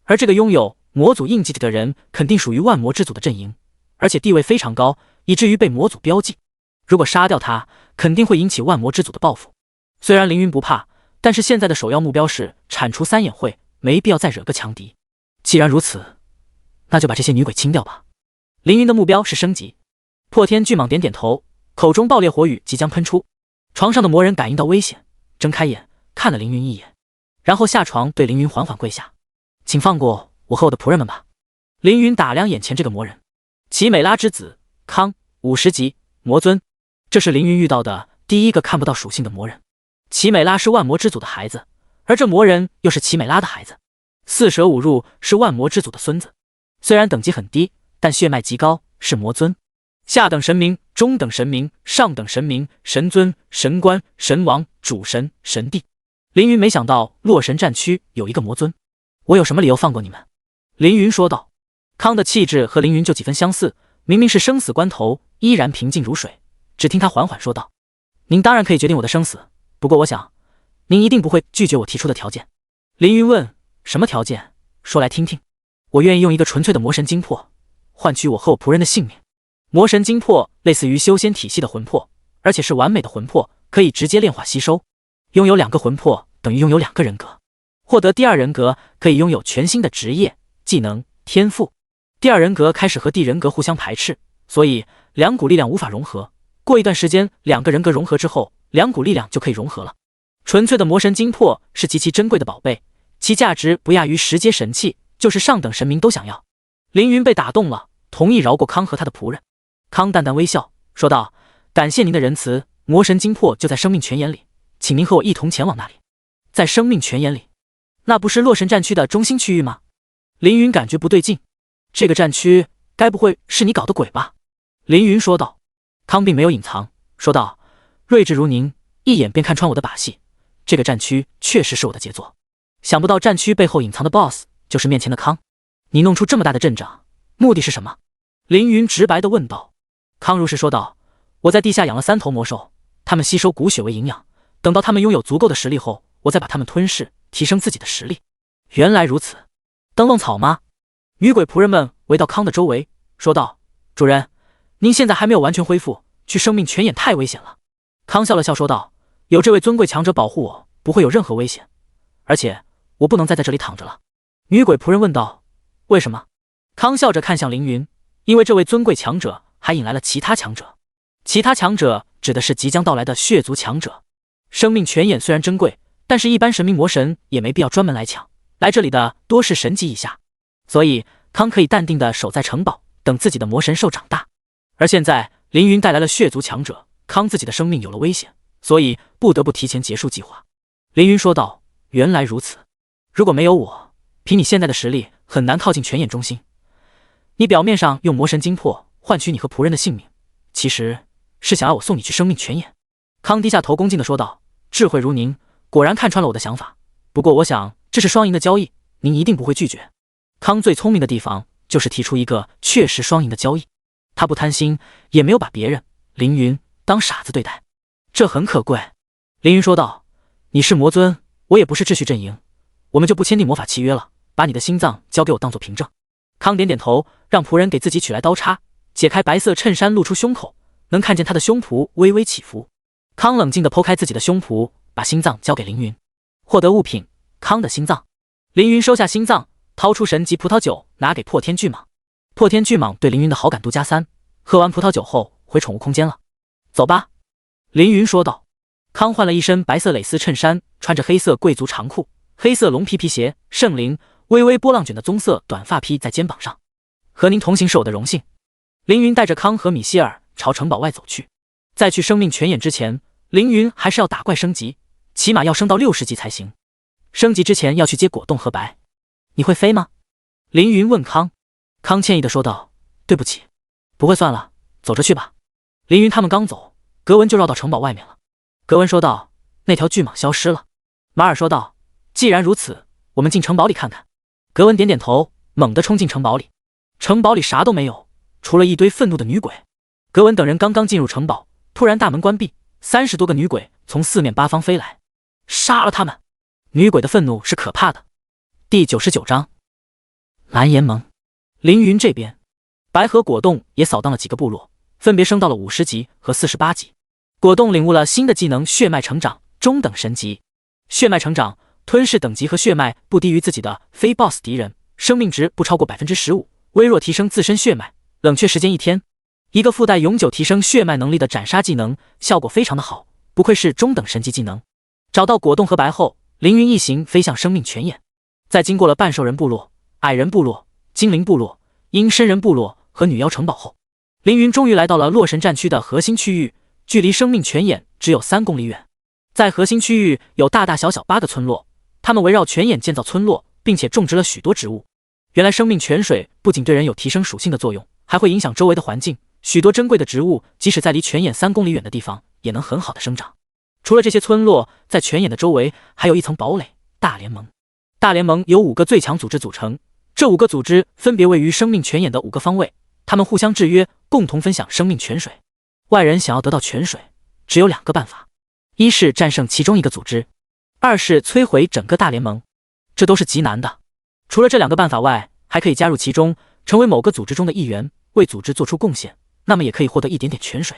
而这个拥有魔祖印记的人肯定属于万魔之祖的阵营，而且地位非常高，以至于被魔祖标记。如果杀掉他，肯定会引起万魔之祖的报复。虽然凌云不怕，但是现在的首要目标是铲除三眼会，没必要再惹个强敌。既然如此，那就把这些女鬼清掉吧。凌云的目标是升级。破天巨蟒点点头，口中爆裂火雨即将喷出。床上的魔人感应到危险，睁开眼看了凌云一眼，然后下床对凌云缓缓跪下：请放过我和我的仆人们吧。凌云打量眼前这个魔人，奇美拉之子康，50级魔尊。这是凌云遇到的第一个看不到属性的魔人。奇美拉是万魔之祖的孩子，而这魔人又是奇美拉的孩子。四舍五入是万魔之祖的孙子，虽然等级很低，但血脉极高，是魔尊。下等神明、中等神明、上等神明、神尊、神官、神王、主神、神帝。凌云没想到洛神战区有一个魔尊，我有什么理由放过你们？凌云说道。康的气质和凌云就几分相似，明明是生死关头，依然平静如水。只听他缓缓说道：您当然可以决定我的生死，不过我想您一定不会拒绝我提出的条件。凌云问：什么条件？说来听听。我愿意用一个纯粹的魔神精魄换取我和我仆人的性命。魔神精魄类似于修仙体系的魂魄，而且是完美的魂魄，可以直接炼化吸收。拥有2个魂魄等于拥有2个人格。获得第2人格可以拥有全新的职业、技能、天赋。第2人格开始和地人格互相排斥，所以2股力量无法融合。过一段时间2个人格融合之后，2股力量就可以融合了。纯粹的魔神精魄是极其珍贵的宝贝，其价值不亚于10阶神器，就是上等神明都想要。凌云被打动了，同意饶过康和他的仆人。康淡淡微笑说道：感谢您的仁慈，魔神精魄就在生命泉眼里，请您和我一同前往那里。在生命泉眼里？那不是洛神战区的中心区域吗？凌云感觉不对劲，这个战区该不会是你搞的鬼吧？凌云说道。康并没有隐藏，说道：睿智如您，一眼便看穿我的把戏，这个战区确实是我的杰作。想不到战区背后隐藏的 BOSS 就是面前的康，你弄出这么大的阵仗，目的是什么？凌云直白地问道。康如实说道：我在地下养了3头魔兽，他们吸收骨血为营养，等到他们拥有足够的实力后，我再把他们吞噬，提升自己的实力。原来如此。灯笼草吗？女鬼仆人们围到康的周围，说道：主人，您现在还没有完全恢复，去生命泉眼太危险了。康笑了笑说道：有这位尊贵强者保护我，不会有任何危险，而且我不能再在这里躺着了。女鬼仆人问道：为什么？康笑着看向凌云：因为这位尊贵强者还引来了其他强者。其他强者指的是即将到来的血族强者。生命泉眼虽然珍贵，但是一般神明魔神也没必要专门来抢，来这里的多是神级以下，所以康可以淡定地守在城堡，等自己的魔神兽长大。而现在凌云带来了血族强者，康自己的生命有了危险，所以不得不提前结束计划。凌云说道：“原来如此，如果没有我，凭你现在的实力，很难靠近泉眼中心。你表面上用魔神精魄换取你和仆人的性命，其实是想要我送你去生命泉眼。”康低下头恭敬地说道：“智慧如您，果然看穿了我的想法。不过我想这是双赢的交易，您一定不会拒绝。”康最聪明的地方就是提出一个确实双赢的交易，他不贪心，也没有把别人凌云当傻子对待，这很可贵。凌云说道：“你是魔尊，我也不是秩序阵营，我们就不签订魔法契约了，把你的心脏交给我当做凭证。”康点点头，让仆人给自己取来刀叉，解开白色衬衫露出胸口，能看见他的胸脯微微起伏。康冷静地剖开自己的胸脯，把心脏交给凌云。获得物品：康的心脏。凌云收下心脏，掏出神级葡萄酒拿给破天巨蟒。破天巨蟒对凌云的好感度加3，喝完葡萄酒后回宠物空间了。走吧，凌云说道。康换了一身白色蕾丝衬衫，穿着黑色贵族长裤，黑色龙皮皮鞋，圣灵微微波浪卷的棕色短发披在肩膀上。和您同行是我的荣幸。凌云带着康和米歇尔朝城堡外走去。在去生命泉眼之前，凌云还是要打怪升级，起码要升到60级才行。升级之前要去接果冻和白。你会飞吗？凌云问康。康歉意地说道：“对不起，不会算了，走着去吧。”凌云他们刚走，格文就绕到城堡外面了。格文说道：“那条巨蟒消失了。”马尔说道：“既然如此，我们进城堡里看看。”格文点点头，猛地冲进城堡里。城堡里啥都没有，除了一堆愤怒的女鬼。格文等人刚刚进入城堡，突然大门关闭，30多个女鬼从四面八方飞来，杀了他们！女鬼的愤怒是可怕的。第99章，蓝岩盟。凌云这边，白和果冻也扫荡了几个部落，分别升到了50级和48级。果冻领悟了新的技能血脉成长中等神级。血脉成长，吞噬等级和血脉不低于自己的非 BOSS 敌人，生命值不超过 15%， 微弱提升自身血脉，冷却时间1天。一个附带永久提升血脉能力的斩杀技能，效果非常的好，不愧是中等神级技能。找到果冻和白后，凌云一行飞向生命泉眼。在经过了半兽人部落、矮人部落、精灵部落、阴身人部落和女妖城堡后，凌云终于来到了洛神战区的核心区域，距离生命泉眼只有3公里远。在核心区域有大大小小8个村落，他们围绕泉眼建造村落，并且种植了许多植物。原来生命泉水不仅对人有提升属性的作用，还会影响周围的环境，许多珍贵的植物即使在离泉眼3公里远的地方也能很好的生长。除了这些村落，在泉眼的周围还有一层堡垒——大联盟。大联盟由5个最强组织组成，这5个组织分别位于生命泉眼的5个方位，他们互相制约，共同分享生命泉水。外人想要得到泉水，只有2个办法：一是战胜其中一个组织，2是摧毁整个大联盟。这都是极难的。除了这2个办法外，还可以加入其中，成为某个组织中的一员，为组织做出贡献，那么也可以获得一点点泉水。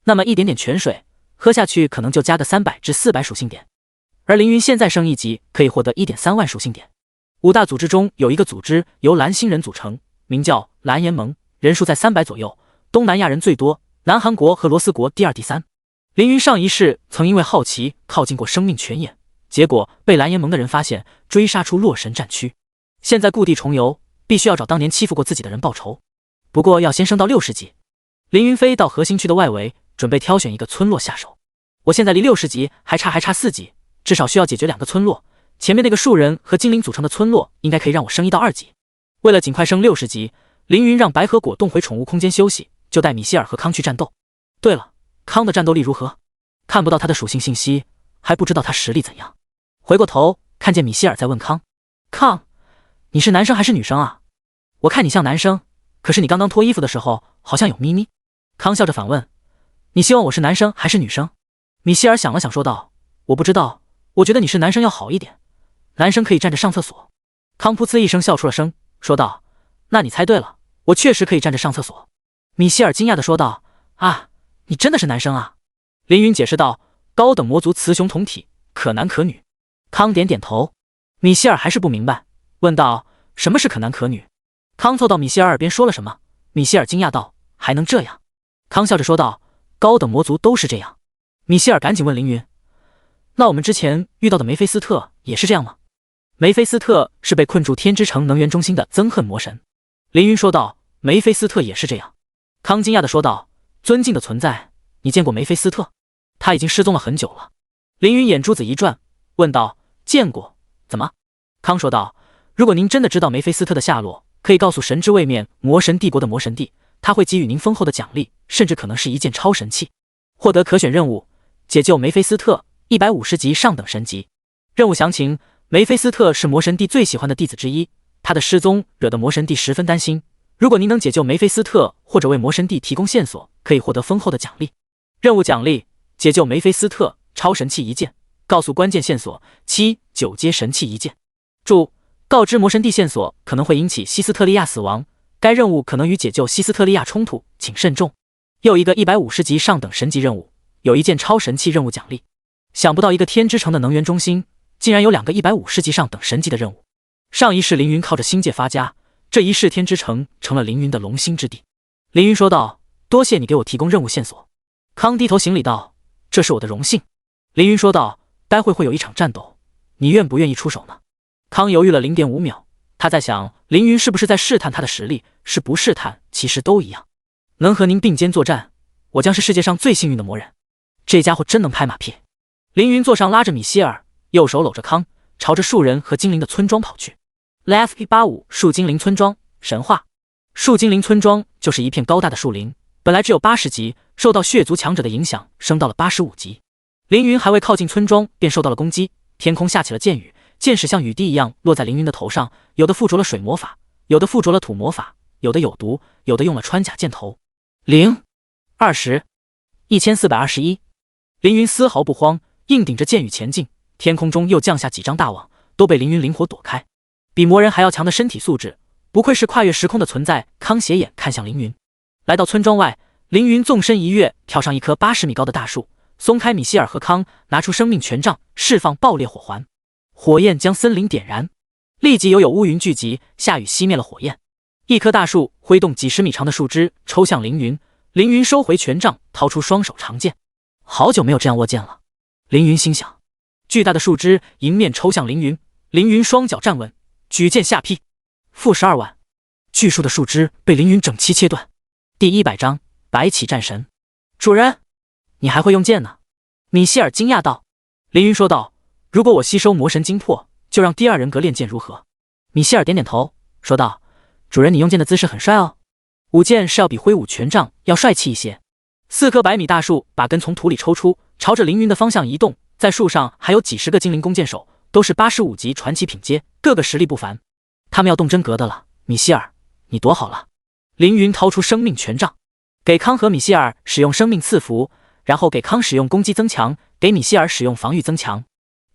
那么一点点泉水喝下去可能就加个300至400属性点，而凌云现在升1级，可以获得 1.3 万属性点。5大组织中有一个组织由蓝星人组成，名叫蓝岩盟，人数在300左右，东南亚人最多，南韩国和罗斯国第2、第3。凌云上一世曾因为好奇靠近过生命泉眼，结果被蓝岩盟的人发现，追杀出洛神战区。现在故地重游，必须要找当年欺负过自己的人报仇，不过要先升到60级。凌云飞到核心区的外围，准备挑选一个村落下手。我现在离60级还差4级，至少需要解决2个村落。前面那个树人和精灵组成的村落应该可以让我升1到2级。为了尽快升60级，凌云让白和果冻回宠物空间休息，就带米歇尔和康去战斗。对了，康的战斗力如何？看不到他的属性信息，还不知道他实力怎样。回过头看见米歇尔在问康：“康，你是男生还是女生啊？我看你像男生，可是你刚刚脱衣服的时候好像有咪咪。”康笑着反问：“你希望我是男生还是女生？”米歇尔想了想说道：“我不知道，我觉得你是男生要好一点，男生可以站着上厕所。”康噗呲一声笑出了声，说道：“那你猜对了，我确实可以站着上厕所。”米歇尔惊讶地说道：“啊，你真的是男生啊？”凌云解释道：“高等魔族雌雄同体，可男可女。”康点点头。米歇尔还是不明白，问道：“什么是可男可女？”康凑到米歇尔耳边说了什么，米歇尔惊讶道：“还能这样？”康笑着说道：“高等魔族都是这样。”米歇尔赶紧问凌云：“那我们之前遇到的梅菲斯特也是这样吗？”梅菲斯特是被困住天之城能源中心的憎恨魔神。凌云说道：“梅菲斯特也是这样。康惊讶地说道：“尊敬的存在，你见过梅菲斯特？他已经失踪了很久了。”凌云眼珠子一转，问道：“见过？怎么？”康说道：“如果您真的知道梅菲斯特的下落，可以告诉神之位面魔神帝国的魔神帝，他会给予您丰厚的奖励，甚至可能是一件超神器。获得可选任务：解救梅菲斯特，150级上等神级。任务详情：梅菲斯特是魔神帝最喜欢的弟子之一，他的失踪惹得魔神帝十分担心。如果您能解救梅菲斯特，或者为魔神帝提供线索，可以获得丰厚的奖励。任务奖励：解救梅菲斯特，超神器1件，告诉关键线索7、9阶神器1件。注：告知魔神帝线索可能会引起西斯特利亚死亡，该任务可能与解救西斯特利亚冲突，请慎重。又一个150级上等神级任务，有1件超神器任务奖励。想不到一个天之城的能源中心，竟然有2个150级上等神级的任务。上一世凌云靠着星界发家，这一世天之城成了凌云的龙兴之地。凌云说道：“多谢你给我提供任务线索。”康低头行礼道：“这是我的荣幸。”凌云说道：“待会会有一场战斗，你愿不愿意出手呢？”康犹豫了0.5秒，他在想，凌云是不是在试探他的实力，是不试探其实都一样。能和您并肩作战，我将是世界上最幸运的魔人。这家伙真能拍马屁。凌云坐上拉着米歇尔，右手搂着康，朝着树人和精灵的村庄跑去。LF185 树精灵村庄神话。树精灵村庄就是一片高大的树林，本来只有80级，受到血族强者的影响，升到了85级。凌云还未靠近村庄，便受到了攻击。天空下起了箭雨，箭矢像雨滴一样落在凌云的头上，有的附着了水魔法，有的附着了土魔法，有的有毒，有的用了穿甲箭头。0、20、1421。凌云丝毫不慌，硬顶着箭雨前进。天空中又降下几张大网，都被凌云灵活躲开。比魔人还要强的身体素质，不愧是跨越时空的存在。康斜眼看向凌云。来到村庄外，凌云纵身一跃，跳上一棵80米高的大树，松开米歇尔和康，拿出生命权杖，释放爆裂火环，火焰将森林点燃，立即有乌云聚集，下雨熄灭了火焰。一棵大树挥动几十米长的树枝抽向凌云，凌云收回权杖，掏出双手长剑。好久没有这样握剑了，凌云心想。巨大的树枝迎面抽向凌云，凌云双脚站稳，举剑下劈。-12万，巨树的树枝被凌云整齐切断。第100章白起战神。主人，你还会用剑呢？米歇尔惊讶道。凌云说道：“如果我吸收魔神精魄，就让第2人格练剑如何？”米歇尔点点头，说道：“主人，你用剑的姿势很帅哦，舞剑是要比挥舞权杖要帅气一些。”4棵100米大树把根从土里抽出，朝着凌云的方向移动。在树上还有几十个精灵弓箭手，都是85级传奇品阶，个个实力不凡。他们要动真格的了，米歇尔，你躲好了。凌云掏出生命权杖，给康和米歇尔使用生命赐福，然后给康使用攻击增强，给米歇尔使用防御增强。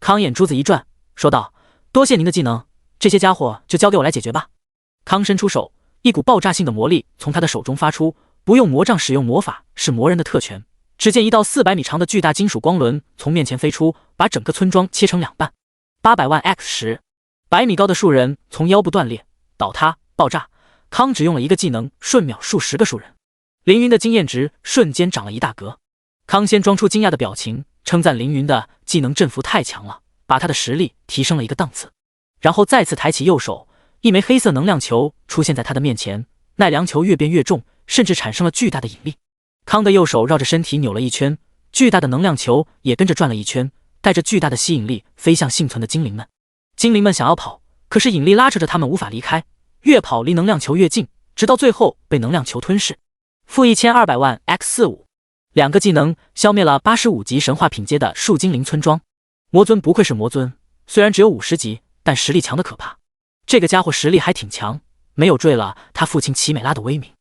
康眼珠子一转，说道：“多谢您的技能，这些家伙就交给我来解决吧。”康伸出手，一股爆炸性的魔力从他的手中发出，不用魔杖使用魔法是魔人的特权。只见一道400米长的巨大金属光轮从面前飞出，把整个村庄切成2半。800万 X10，100米高的树人从腰部断裂、倒塌、爆炸。康只用了一个技能，瞬秒数10个树人。凌云的经验值瞬间涨了1大格。康先装出惊讶的表情，称赞凌云的技能振幅太强了，把他的实力提升了一个档次。然后再次抬起右手，一枚黑色能量球出现在他的面前，奈良球越变越重，甚至产生了巨大的引力。康的右手绕着身体扭了一圈，巨大的能量球也跟着转了一圈，带着巨大的吸引力飞向幸存的精灵们。精灵们想要跑，可是引力拉扯着他们无法离开，越跑离能量球越近，直到最后被能量球吞噬。-1200万 X45，2个技能消灭了85级神话品阶的树精灵村庄。魔尊不愧是魔尊，虽然只有50级，但实力强得可怕。这个家伙实力还挺强，没有坠了他父亲奇美拉的威名。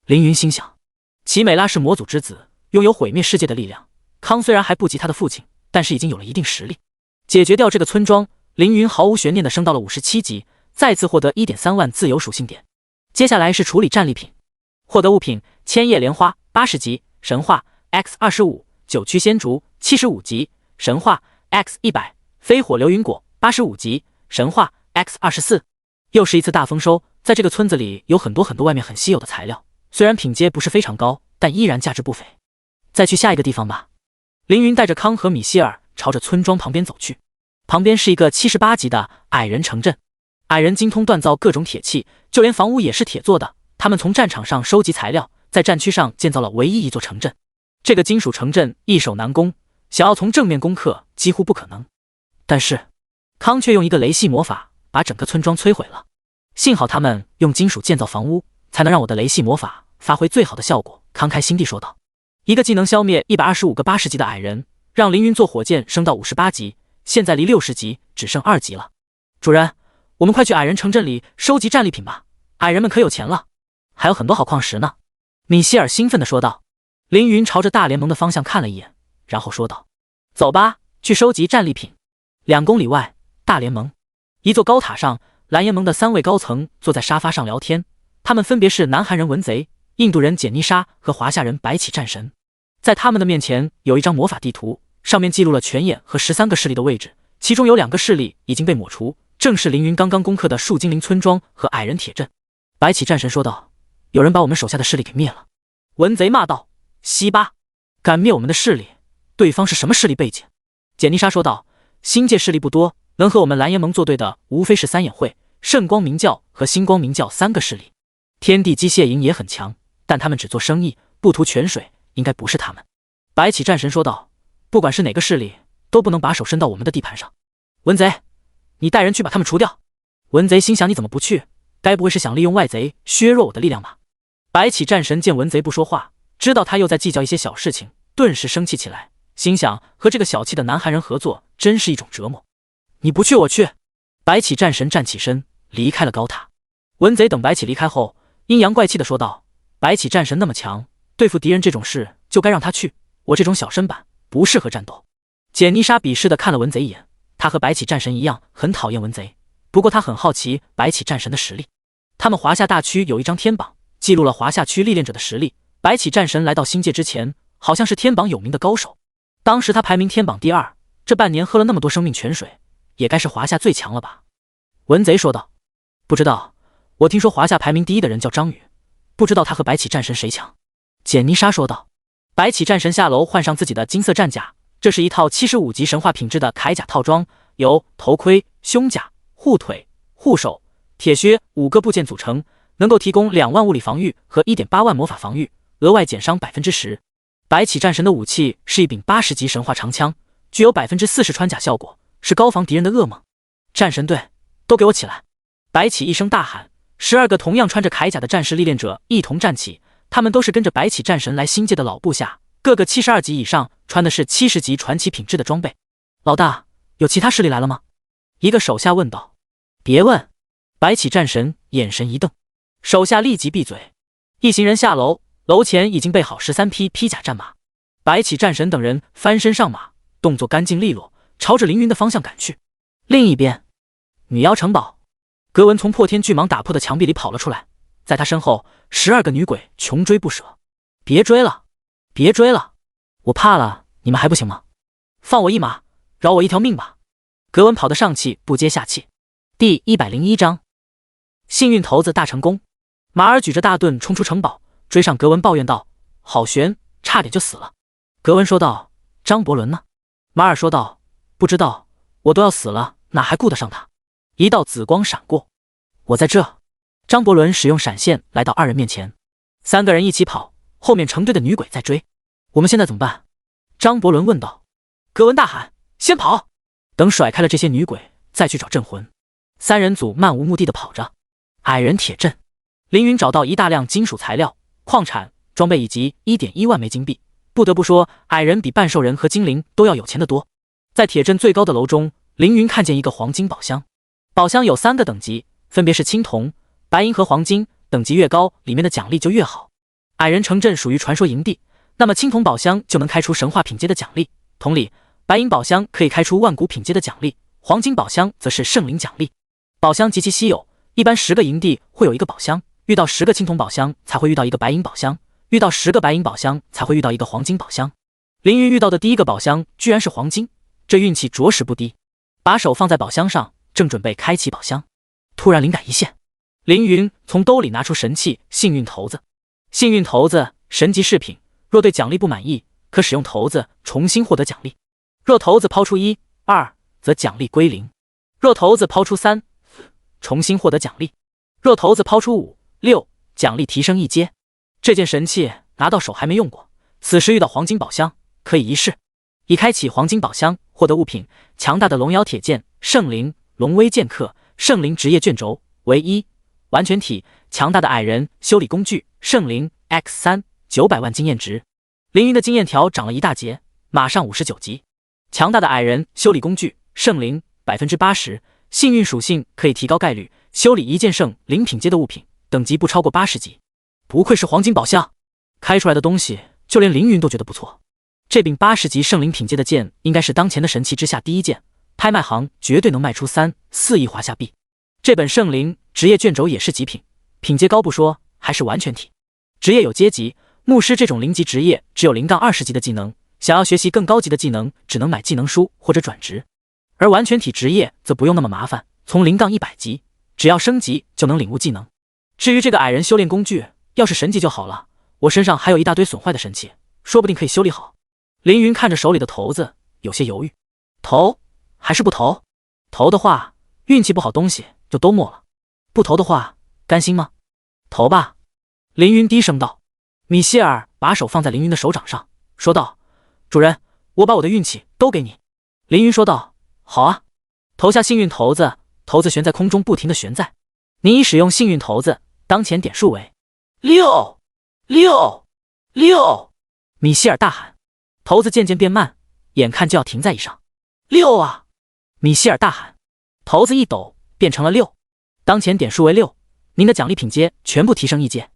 凌云心想，奇美拉是魔祖之子，拥有毁灭世界的力量。康虽然还不及他的父亲，但是已经有了一定实力。解决掉这个村庄，凌云毫无悬念地升到了57级，再次获得 1.3万自由属性点。接下来是处理战利品，获得物品：千叶莲花80级神话 X25， 九曲仙竹75级神话 X100， 飞火流云果85级神话 X24。又是一次大丰收，在这个村子里有很多外面很稀有的材料，虽然品阶不是非常高，但依然价值不菲。再去下一个地方吧。凌云带着康和米歇尔朝着村庄旁边走去，旁边是一个78级的矮人城镇。矮人精通锻造各种铁器，就连房屋也是铁做的。他们从战场上收集材料，在战区上建造了唯一一座城镇。这个金属城镇易守难攻，想要从正面攻克几乎不可能。但是康却用一个雷系魔法把整个村庄摧毁了。幸好他们用金属建造房屋，才能让我的雷系魔法发挥最好的效果。康开心地说道。一个技能消灭125个80级的矮人，让凌云坐火箭升到58级，现在离60级只剩2级了。主人，我们快去矮人城镇里收集战利品吧，矮人们可有钱了，还有很多好矿石呢。米歇尔兴奋地说道。凌云朝着大联盟的方向看了一眼，然后说道：走吧，去收集战利品。2公里外，大联盟一座高塔上，蓝联盟的3位高层坐在沙发上聊天，他们分别是南韩人文贼、印度人简妮莎和华夏人白起战神。在他们的面前有一张魔法地图，上面记录了泉眼和13个势力的位置，其中有2个势力已经被抹除，正是凌云刚刚攻克的树精灵村庄和矮人铁镇。白起战神说道：有人把我们手下的势力给灭了。文贼骂道：西巴，敢灭我们的势力，对方是什么势力背景？简妮莎说道：星界势力不多，能和我们蓝联盟作对的无非是三眼会、圣光明教和星光明教3个势力。天地机械营也很强，但他们只做生意，不图泉水，应该不是他们。白起战神说道：不管是哪个势力，都不能把手伸到我们的地盘上。文贼，你带人去把他们除掉。文贼心想，你怎么不去？该不会是想利用外贼削弱我的力量吧？白起战神见文贼不说话，知道他又在计较一些小事情，顿时生气起来，心想和这个小气的南韩人合作真是一种折磨。你不去我去。白起战神站起身离开了高塔。文贼等白起离开后，阴阳怪气地说道：白起战神那么强，对付敌人这种事就该让他去，我这种小身板不适合战斗。简妮莎鄙视地看了文贼一眼，他和白起战神一样很讨厌文贼，不过他很好奇白起战神的实力。他们华夏大区有一张天榜，记录了华夏区历练者的实力。白起战神来到星界之前，好像是天榜有名的高手，当时他排名天榜第2，这半年喝了那么多生命泉水，也该是华夏最强了吧？文贼说道。不知道，我听说华夏排名第1的人叫张宇，不知道他和白起战神谁强。简妮莎说道。白起战神下楼换上自己的金色战甲，这是一套75级神话品质的铠甲套装，由头盔、胸甲、护腿、护手、铁靴5个部件组成，能够提供2万物理防御和 1.8 万魔法防御，额外减伤 10%。 白起战神的武器是一柄80级神话长枪，具有 40% 穿甲效果，是高防敌人的噩梦。战神队，都给我起来！白起一声大喊，12个同样穿着铠甲的战士历练者一同站起，他们都是跟着白起战神来星界的老部下，个个72级以上，穿的是70级传奇品质的装备。老大，有其他势力来了吗？一个手下问道。别问。白起战神眼神一瞪，手下立即闭嘴。一行人下楼，楼前已经备好13匹披甲战马。白起战神等人翻身上马，动作干净利落，朝着凌云的方向赶去。另一边，女妖城堡，格文从破天巨蟒打破的墙壁里跑了出来，在他身后12个女鬼穷追不舍。别追了，别追了，我怕了，你们还不行吗？放我一马，饶我一条命吧。格文跑得上气不接下气。第101章，幸运头子大成功。马尔举着大盾冲出城堡，追上格文抱怨道：好悬，差点就死了。格文说道：张伯伦呢？马尔说道：不知道，我都要死了，哪还顾得上他？一道紫光闪过，我在这。张伯伦使用闪现来到2人面前，3个人一起跑，后面成堆的女鬼在追。我们现在怎么办？张伯伦问道。格文大喊：先跑！等甩开了这些女鬼，再去找镇魂。3人组漫无目的地跑着。矮人铁镇，凌云找到一大量金属材料、矿产、装备以及 1.1 万枚金币。不得不说，矮人比半兽人和精灵都要有钱得多。在铁镇最高的楼中，凌云看见一个黄金宝箱，宝箱有3个等级，分别是青铜、白银和黄金，等级越高，里面的奖励就越好。矮人城镇属于传说营地，那么青铜宝箱就能开出神话品阶的奖励，同理，白银宝箱可以开出万古品阶的奖励，黄金宝箱则是圣灵奖励。宝箱极其稀有，一般10个营地会有一个宝箱，遇到10个青铜宝箱才会遇到一个白银宝箱，遇到10个白银宝箱才会遇到一个黄金宝箱。凌云遇到的第1个宝箱居然是黄金，这运气着实不低。把手放在宝箱上，正准备开启宝箱，突然灵感一现，凌云从兜里拿出神器幸运头子。幸运头子神级饰品，若对奖励不满意，可使用头子重新获得奖励。若头子抛出1、2，则奖励归零；若头子抛出3，重新获得奖励；若头子抛出5、6，奖励提升1阶。这件神器拿到手还没用过，此时遇到黄金宝箱，可以一试。已开启黄金宝箱，获得物品：强大的龙摇铁剑、圣灵、龙威剑客、圣灵职业卷轴为1，完全体：强大的矮人修理工具、圣灵 X3 900万经验值。凌云的经验条涨了一大截，马上59级。强大的矮人修理工具、圣灵 80%， 幸运属性可以提高概率，修理一件圣灵品阶的物品，等级不超过80级。不愧是黄金宝箱，开出来的东西就连凌云都觉得不错。这柄80级圣灵品阶的剑应该是当前的神器之下第一件，拍卖行绝对能卖出3、4亿华夏币。这本圣灵职业卷轴也是极品，品阶高不说，还是完全体。职业有阶级，牧师这种0级职业只有0-20级的技能，想要学习更高级的技能，只能买技能书或者转职。而完全体职业则不用那么麻烦，从0-100级，只要升级就能领悟技能。至于这个矮人修炼工具，要是神级就好了，我身上还有一大堆损坏的神器，说不定可以修理好。凌云看着手里的骰子，有些犹豫，投还是不投？投的话，运气不好东西就都没了；不投的话，甘心吗？投吧。凌云低声道。米歇尔把手放在凌云的手掌上，说道：主人，我把我的运气都给你。凌云说道：好啊。投下幸运骰子，骰子悬在空中不停地悬在。你已使用幸运骰子，当前点数为6。米歇尔大喊。骰子渐渐变慢，眼看就要停在1上。6啊！米歇尔大喊。骰子一抖，变成了6。当前点数为6，您的奖励品阶全部提升1阶。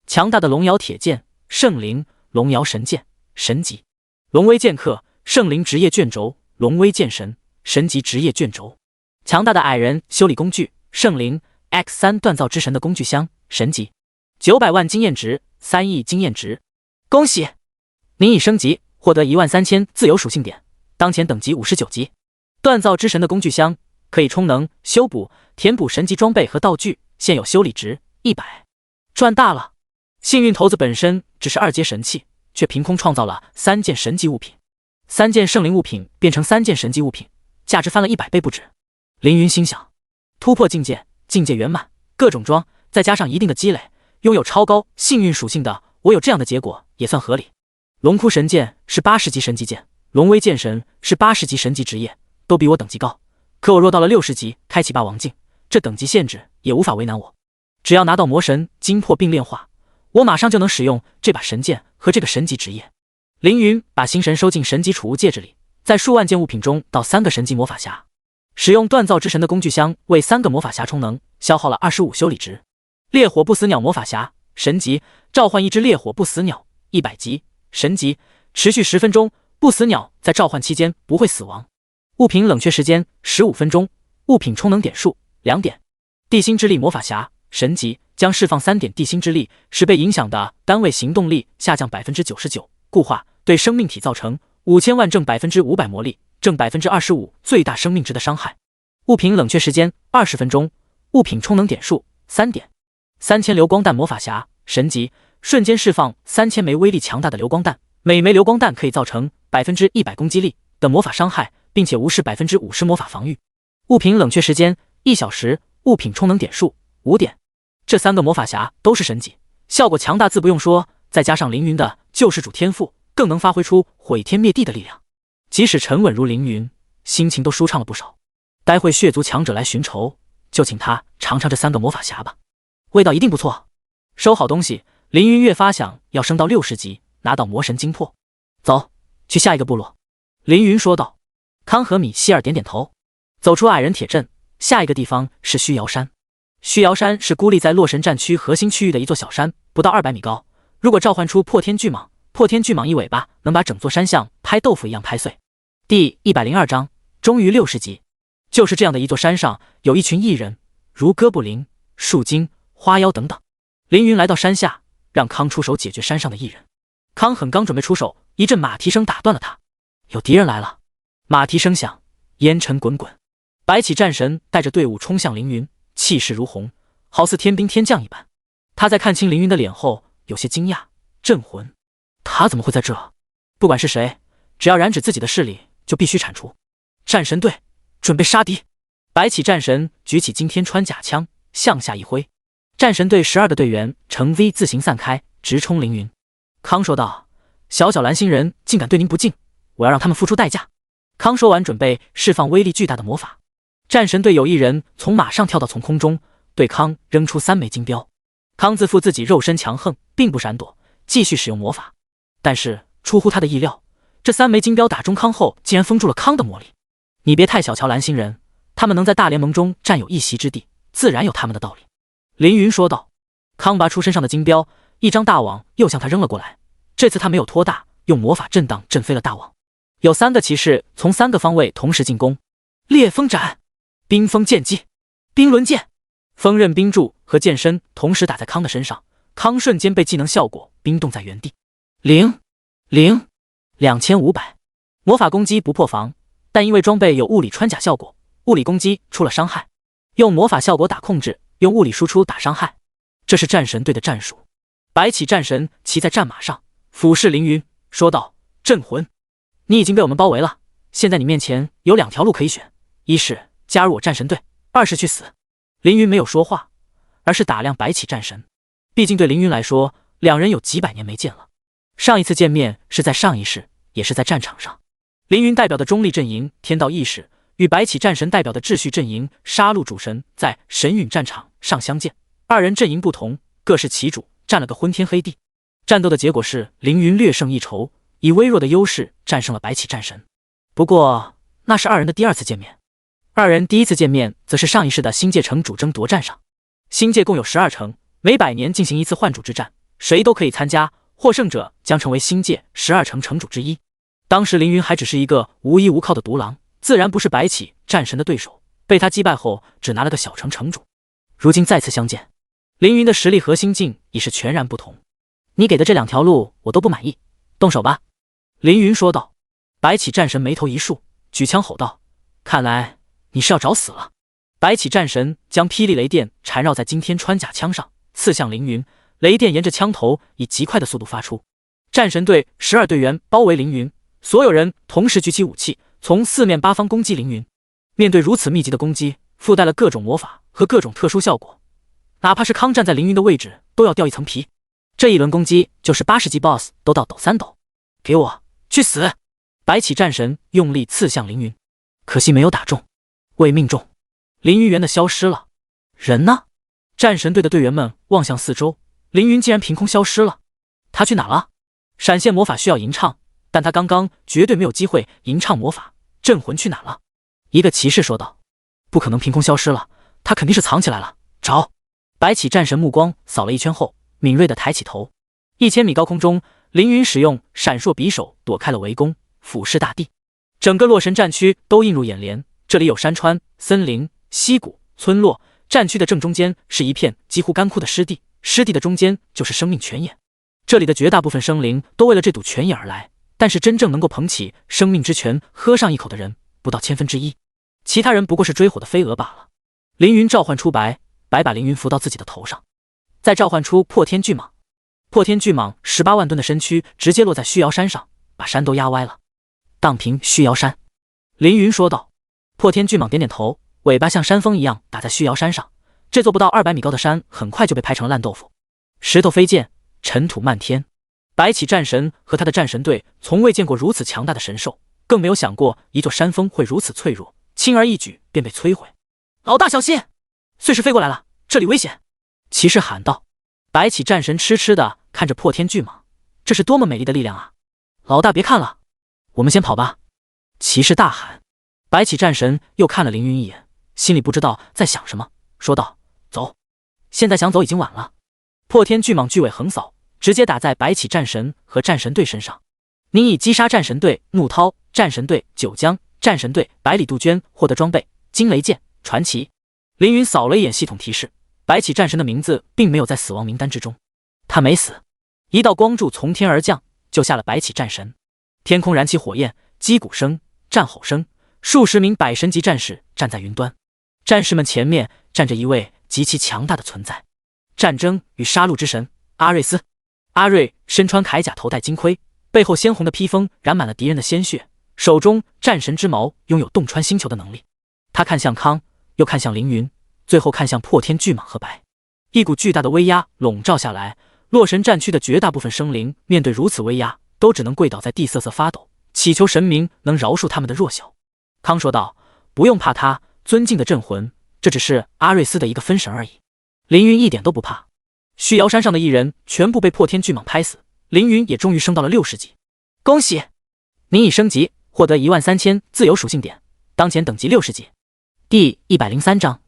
强大的龙摇铁剑、圣灵、龙摇神剑，神级；龙威剑客、圣灵职业卷轴、龙威剑神，神级职业卷轴；强大的矮人修理工具、圣灵 X3 锻造之神的工具箱，神级；900万经验值，3亿经验值。恭喜，您已升级，获得13000自由属性点，当前等级59级。锻造之神的工具箱可以充能、修补、填补神级装备和道具，现有修理值100。赚大了！幸运骰子本身只是2阶神器，却凭空创造了3件神级物品，3件圣灵物品变成3件神级物品，价值翻了100倍不止。凌云心想，突破境界，境界圆满，各种装，再加上一定的积累，拥有超高幸运属性的我有这样的结果也算合理。龙窟神剑是80级神级剑，龙威剑神是80级神级职业，都比我等级高，可我若到了60级开启霸王境，这等级限制也无法为难我。只要拿到魔神精魄并炼化，我马上就能使用这把神剑和这个神级职业。凌云把星神收进神级储物戒指里，在数万件物品中倒3个神级魔法匣，使用锻造之神的工具箱为3个魔法匣充能，消耗了25修理值。烈火不死鸟魔法匣，神级，召唤一只烈火不死鸟，100级，神级，持续10分钟，不死鸟在召唤期间不会死亡。物品冷却时间15分钟，物品充能点数2点。地心之力魔法匣，神级，将释放3点地心之力，使被影响的单位行动力下降 99%， 固化，对生命体造成5000万正 500% 魔力，正 25% 最大生命值的伤害。物品冷却时间20分钟，物品充能点数3点。3000流光弹魔法匣，神级，瞬间释放3000枚威力强大的流光弹，每枚流光弹可以造成 100% 攻击力的魔法伤害，并且无视 50% 魔法防御。物品冷却时间1小时，物品充能点数5点。这3个魔法匣都是神级，效果强大自不用说，再加上凌云的救世主天赋，更能发挥出毁天灭地的力量。即使沉稳如凌云，心情都舒畅了不少。待会血族强者来寻仇，就请他尝尝这3个魔法匣吧，味道一定不错。收好东西，凌云越发想要升到60级，拿到魔神精魄。走，去下一个部落。凌云说道。康和米歇尔点点头，走出矮人铁阵，下一个地方是虚瑶山。虚瑶山是孤立在洛神战区核心区域的一座小山，不到200米高。如果召唤出破天巨蟒，破天巨蟒一尾巴能把整座山像拍豆腐一样拍碎。第102章，终于60级。就是这样的一座山上，有一群异人，如哥布林、树精、花妖等等。凌云来到山下，让康出手解决山上的异人。康很刚准备出手，一阵马蹄声打断了他。有敌人来了。马蹄声响，烟尘滚滚。白起战神带着队伍冲向凌云，气势如虹，好似天兵天将一般。他在看清凌云的脸后，有些惊讶，镇魂。他怎么会在这？不管是谁，只要染指自己的势力，就必须铲除。战神队，准备杀敌！白起战神举起惊天穿甲枪，向下一挥。战神队12个队员呈 V 字形散开，直冲凌云。康说道：“小小蓝星人竟敢对您不敬，我要让他们付出代价。”康说完，准备释放威力巨大的魔法。战神队有一人从马上跳到从空中，对康扔出3枚金镖。康自负自己肉身强横，并不闪躲，继续使用魔法。但是出乎他的意料，这3枚金镖打中康后，竟然封住了康的魔力。你别太小瞧蓝星人，他们能在大联盟中占有一席之地，自然有他们的道理。凌云说道。康拔出身上的金镖，一张大网又向他扔了过来。这次他没有拖大，用魔法震荡震飞了大网。有3个骑士从3个方位同时进攻。烈风斩、冰封剑击、冰轮剑、风刃冰柱和剑身同时打在康的身上，康瞬间被技能效果冰冻在原地。2500，魔法攻击不破防，但因为装备有物理穿甲效果，物理攻击出了伤害。用魔法效果打控制，用物理输出打伤害，这是战神队的战术。白起战神骑在战马上，俯视凌云，说道：“镇魂，你已经被我们包围了，现在你面前有2条路可以选，一是加入我战神队，2是去死。”凌云没有说话，而是打量白起战神。毕竟对凌云来说，2人有几百年没见了。上一次见面是在上一世，也是在战场上。凌云代表的中立阵营天道意识与白起战神代表的秩序阵营杀戮主神在神陨战场上相见，2人阵营不同，各是其主，占了个昏天黑地。战斗的结果是凌云略胜一筹，以微弱的优势战胜了白起战神。不过那是2人的第2次见面，2人第一次见面则是上一世的星界城主争夺战上。星界共有12城，每100年进行一次换主之战，谁都可以参加，获胜者将成为星界12城城主之一。当时凌云还只是一个无依无靠的独狼，自然不是白起战神的对手，被他击败后只拿了个小城城主。如今再次相见，凌云的实力和心境已是全然不同。你给的这2条路我都不满意，动手吧。凌云说道。白起战神眉头一竖，举枪吼道：“看来你是要找死了。”白起战神将霹雳雷电缠绕在惊天穿甲枪上，刺向凌云。雷电沿着枪头以极快的速度发出。战神队12队员包围凌云，所有人同时举起武器，从4面8方攻击凌云。面对如此密集的攻击，附带了各种魔法和各种特殊效果，哪怕是康站在凌云的位置都要掉一层皮。这一轮攻击就是80级 BOSS 都到抖3抖。给我去死！白起战神用力刺向凌云，可惜没有打中，未命中。凌云原的消失了。人呢？战神队的队员们望向四周，凌云竟然凭空消失了。他去哪了？闪现魔法需要吟唱，但他刚刚绝对没有机会吟唱魔法。镇魂去哪了？一个骑士说道。不可能凭空消失了，他肯定是藏起来了。找！白起战神目光扫了一圈后，敏锐地抬起头。1000米高空中，凌云使用闪烁匕首躲开了围攻，俯视大地。整个洛神战区都映入眼帘，这里有山川、森林、溪谷、村落，战区的正中间是一片几乎干枯的湿地，湿地的中间就是生命泉眼。这里的绝大部分生灵都为了这堵泉眼而来，但是真正能够捧起生命之泉喝上一口的人不到1/1000，其他人不过是追火的飞蛾罢了。凌云召唤出白把凌云扶到自己的头上，再召唤出破天巨蟒。破天巨蟒18万吨的身躯直接落在虚瑶山上，把山都压歪了。荡平虚瑶山，凌云说道。破天巨蟒点点头，尾巴像山峰一样打在虚瑶山上。这座不到200米高的山很快就被拍成了烂豆腐，石头飞溅，尘土漫天。白起战神和他的战神队从未见过如此强大的神兽，更没有想过一座山峰会如此脆弱，轻而易举便被摧毁。老大小心，碎石飞过来了，这里危险！骑士喊道。白起战神痴痴地看着破天巨蟒，这是多么美丽的力量啊！老大别看了，我们先跑吧！骑士大喊。白起战神又看了凌云一眼，心里不知道在想什么，说道：“走，现在想走已经晚了。”破天巨蟒巨尾横扫，直接打在白起战神和战神队身上。您已击杀战神队怒涛、战神队九江、战神队百里杜鹃，获得装备惊雷剑传奇。凌云扫了一眼系统提示，白起战神的名字并没有在死亡名单之中，他没死。一道光柱从天而降，救下了白起战神。天空燃起火焰，击鼓声、战吼声，数十名百神级战士站在云端。战士们前面站着一位极其强大的存在——战争与杀戮之神阿瑞斯。阿瑞身穿铠甲，头戴金盔，背后鲜红的披风染满了敌人的鲜血，手中战神之矛拥有洞穿星球的能力。他看向康，又看向凌云，最后看向破天巨蟒和白。一股巨大的威压笼罩下来，洛神战区的绝大部分生灵面对如此威压，都只能跪倒在地瑟瑟发抖，祈求神明能饶恕他们的弱小。康说道：“不用怕他，尊敬的镇魂，这只是阿瑞斯的一个分神而已。”凌云一点都不怕。虚瑶山上的异人全部被破天巨蟒拍死，凌云也终于升到了60级。恭喜，您已升级，获得13000自由属性点，当前等级60级。第103章，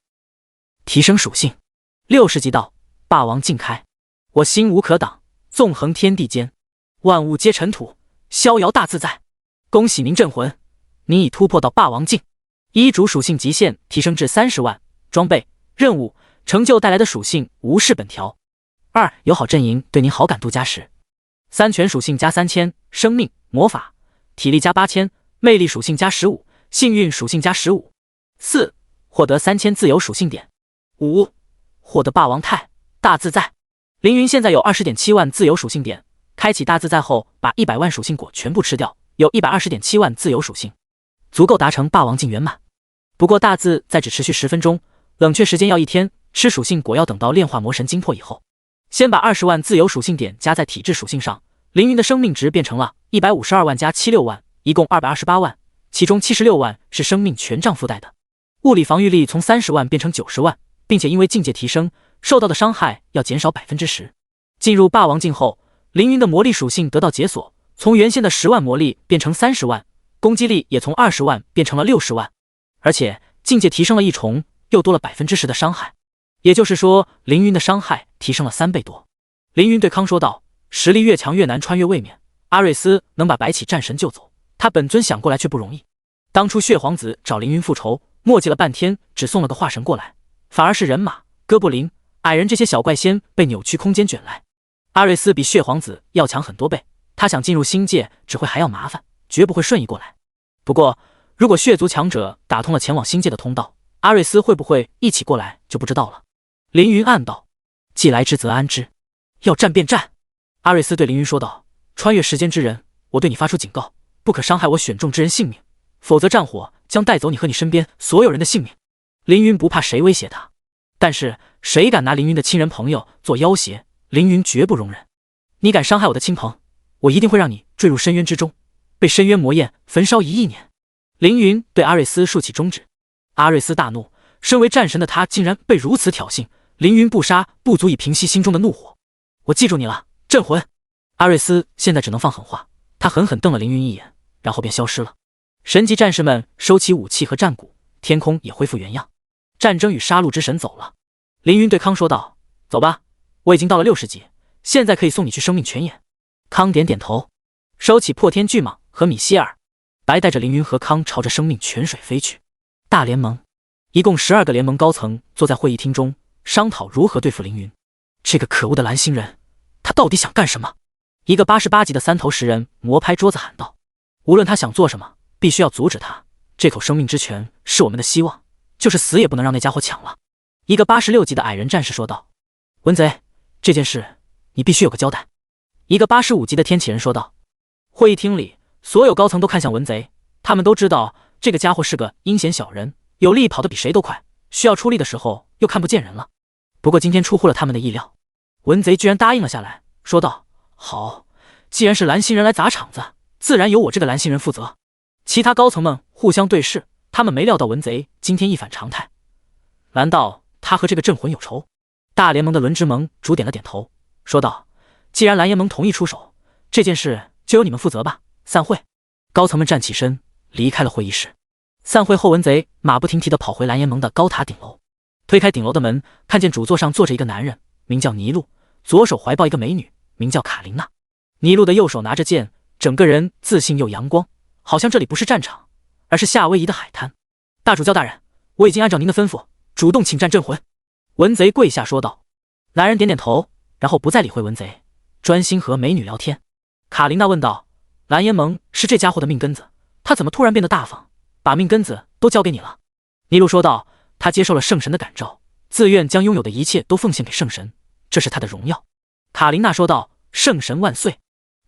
提升属性。60级道，霸王尽开，我心无可挡，纵横天地间，万物皆尘土，逍遥大自在。恭喜您镇魂，您已突破到霸王境，衣主属性极限提升至30万，装备、任务、成就带来的属性无视本条。2. 友好阵营对您好感度加10。3. 全属性加3000，生命、魔法、体力加8000，魅力属性加15，幸运属性加15。4. 获得3000自由属性点。5. 获得霸王态，大自在。凌云现在有20.7万自由属性点，开启大自在后把100万属性果全部吃掉，有120.7万自由属性，足够达成霸王境圆满。不过大自在只持续10分钟，冷却时间要1天，吃属性果要等到炼化魔神精魄以后。先把20万自由属性点加在体质属性上，凌云的生命值变成了152万加76万，一共228万，其中76万是生命权杖附带的。物理防御力从30万变成90万，并且因为境界提升，受到的伤害要减少10%。进入霸王境后，凌云的魔力属性得到解锁，从原先的10万魔力变成30万，攻击力也从20万变成了60万，而且境界提升了1重，又多了10%的伤害。也就是说，凌云的伤害提升了3倍多。凌云对康说道：“实力越强越难穿越位面，阿瑞斯能把白起战神救走，他本尊想过来却不容易。当初血皇子找凌云复仇，磨叽了半天，只送了个化神过来，反而是人马、哥布林、矮人这些小怪仙被扭曲空间卷来。阿瑞斯比血皇子要强很多倍，他想进入星界只会还要麻烦，绝不会顺意过来。不过，如果血族强者打通了前往星界的通道，阿瑞斯会不会一起过来就不知道了。”凌云暗道：“既来之则安之，要战便战。”阿瑞斯对凌云说道：“穿越时间之人，我对你发出警告，不可伤害我选中之人性命，否则战火将带走你和你身边所有人的性命。”凌云不怕谁威胁他，但是谁敢拿凌云的亲人朋友做要挟，凌云绝不容忍。你敢伤害我的亲朋，我一定会让你坠入深渊之中，被深渊魔焰焚烧1亿年。凌云对阿瑞斯竖起中指。阿瑞斯大怒，身为战神的他竟然被如此挑衅，凌云不杀不足以平息心中的怒火。我记住你了，镇魂。阿瑞斯现在只能放狠话，他狠狠瞪了凌云一眼，然后便消失了。神级战士们收起武器和战鼓，天空也恢复原样。战争与杀戮之神走了。凌云对康说道：“走吧，我已经到了60级，现在可以送你去生命泉眼。”康点点头，收起破天巨蟒和米歇尔，白带着凌云和康朝着生命泉水飞去。大联盟一共12个联盟高层坐在会议厅中，商讨如何对付凌云。这个可恶的蓝星人，他到底想干什么？一个88级的3头食人摩拍桌子喊道：“无论他想做什么，必须要阻止他。这口生命之泉是我们的希望，就是死也不能让那家伙抢了。”一个86级的矮人战士说道：“文贼，这件事你必须有个交代。”一个85级的天启人说道。会议厅里，所有高层都看向文贼，他们都知道这个家伙是个阴险小人，有力跑得比谁都快，需要出力的时候又看不见人了。不过今天出乎了他们的意料，文贼居然答应了下来，说道：“好，既然是蓝星人来砸场子，自然由我这个蓝星人负责。”其他高层们互相对视，他们没料到文贼今天一反常态。难道他和这个镇魂有仇？大联盟的轮之盟主点了点头，说道：“既然蓝炎盟同意出手，这件事就由你们负责吧。散会。”高层们站起身，离开了会议室。散会后，文贼马不停蹄地跑回蓝炎盟的高塔顶楼，推开顶楼的门，看见主座上坐着一个男人，名叫尼禄，左手怀抱一个美女，名叫卡琳娜。尼禄的右手拿着剑，整个人自信又阳光，好像这里不是战场，而是夏威夷的海滩。大主教大人，我已经按照您的吩咐，主动请战镇魂。文贼跪下说道。男人点点头，然后不再理会文贼，专心和美女聊天。卡琳娜问道：“蓝炎盟是这家伙的命根子，他怎么突然变得大方，把命根子都交给你了？”尼禄说道：“他接受了圣神的感召，自愿将拥有的一切都奉献给圣神，这是他的荣耀。”卡琳娜说道：“圣神万岁！”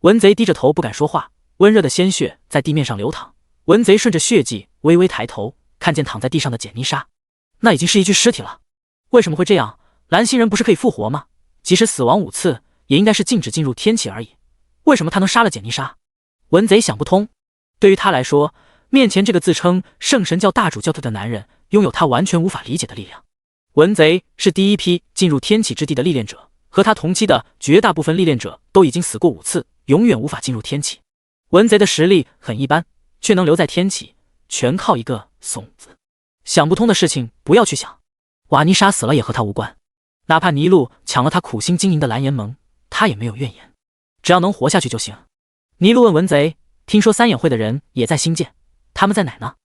文贼低着头不敢说话，温热的鲜血在地面上流淌。文贼顺着血迹微微抬头，看见躺在地上的简妮莎，那已经是一具尸体了。为什么会这样？蓝星人不是可以复活吗？即使死亡5次，也应该是禁止进入天启而已，为什么他能杀了简妮莎？文贼想不通。对于他来说，面前这个自称圣神教大主教的男人，拥有他完全无法理解的力量。文贼是第一批进入天启之地的历练者，和他同期的绝大部分历练者都已经死过5次，永远无法进入天启。文贼的实力很一般，却能留在天启，全靠一个怂子。想不通的事情不要去想，瓦妮莎死了也和他无关，哪怕尼禄抢了他苦心经营的蓝颜盟，他也没有怨言，只要能活下去就行。尼禄问文贼，听说三眼会的人也在星界，他们在哪呢？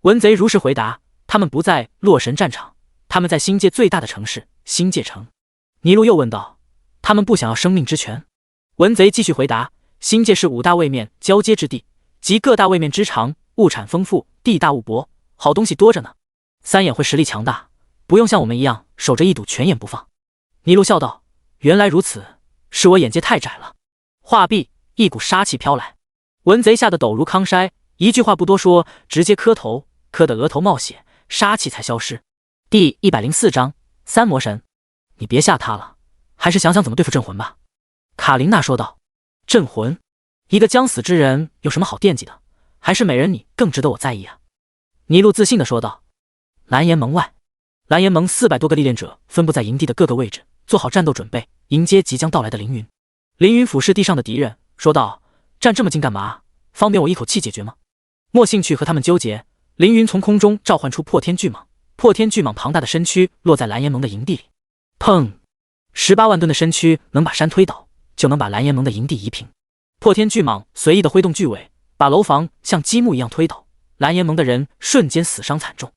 文贼如实回答，他们不在洛神战场，他们在星界最大的城市星界城。尼禄又问道，他们不想要生命之泉？文贼继续回答，星界是5大位面交接之地，即各大位面之长，物产丰富，地大物博，好东西多着呢。三眼会实力强大，不用像我们一样守着一堵泉眼不放。尼禄笑道，原来如此，是我眼界太窄了。话毕，一股杀气飘来，文贼吓得抖如糠筛，一句话不多说，直接磕头，磕得额头冒血，杀气才消失。第104章三魔神。你别吓他了，还是想想怎么对付镇魂吧。卡琳娜说道。镇魂？一个将死之人有什么好惦记的？还是美人你更值得我在意啊。尼禄自信地说道。蓝颜盟外，蓝颜盟400多个历练者分布在营地的各个位置，做好战斗准备，迎接即将到来的凌云。凌云俯视地上的敌人，说道，站这么近干嘛？方便我一口气解决吗？莫兴趣和他们纠结。凌云从空中召唤出破天巨蟒，破天巨蟒庞大的身躯落在蓝颜盟的营地里，砰！18万吨的身躯能把山推倒，就能把蓝颜盟的营地夷平。破天巨蟒随意的挥动巨尾，把楼房像积木一样推倒，蓝颜盟的人瞬间死伤惨重。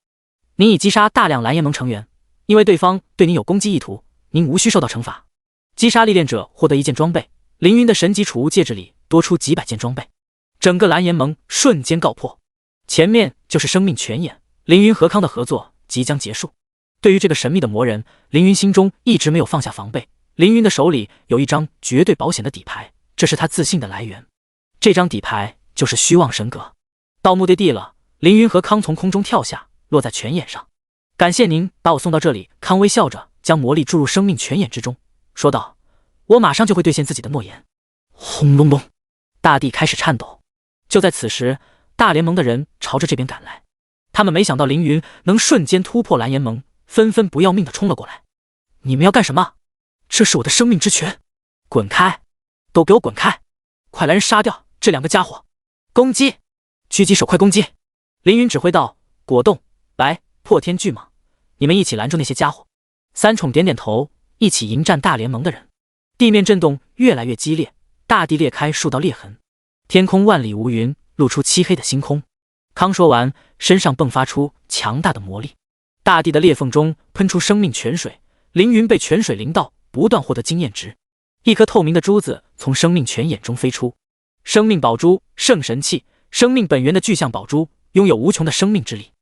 您已击杀大量蓝颜盟成员，因为对方对您有攻击意图，您无需受到惩罚。击杀历练者获得1件装备，凌云的神级储物戒指里多出几百件装备，整个蓝颜盟瞬间告破。前面就是生命泉眼，凌云和康的合作即将结束。对于这个神秘的魔人，凌云心中一直没有放下防备。凌云的手里有一张绝对保险的底牌，这是他自信的来源。这张底牌就是虚妄神格。到目的地了，凌云和康从空中跳下，落在泉眼上。感谢您把我送到这里。康微笑着将魔力注入生命泉眼之中，说道，我马上就会兑现自己的诺言。轰隆隆，大地开始颤抖。就在此时，大联盟的人朝着这边赶来，他们没想到凌云能瞬间突破蓝颜盟，纷纷不要命的冲了过来。你们要干什么？这是我的生命之泉，滚开！都给我滚开！快来人杀掉这2个家伙！攻击！狙击手快攻击！凌云指挥道，果冻、白、破天巨蟒，你们一起拦住那些家伙。三宠点点头，一起迎战大联盟的人。地面震动越来越激烈，大地裂开数道裂痕，天空万里无云，露出漆黑的星空。康说完，身上迸发出强大的魔力，大地的裂缝中喷出生命泉水，凌云被泉水淋到，不断获得经验值。一颗透明的珠子从生命泉眼中飞出，生命宝珠，圣神器，生命本源的巨象宝珠，拥有无穷的生命之力。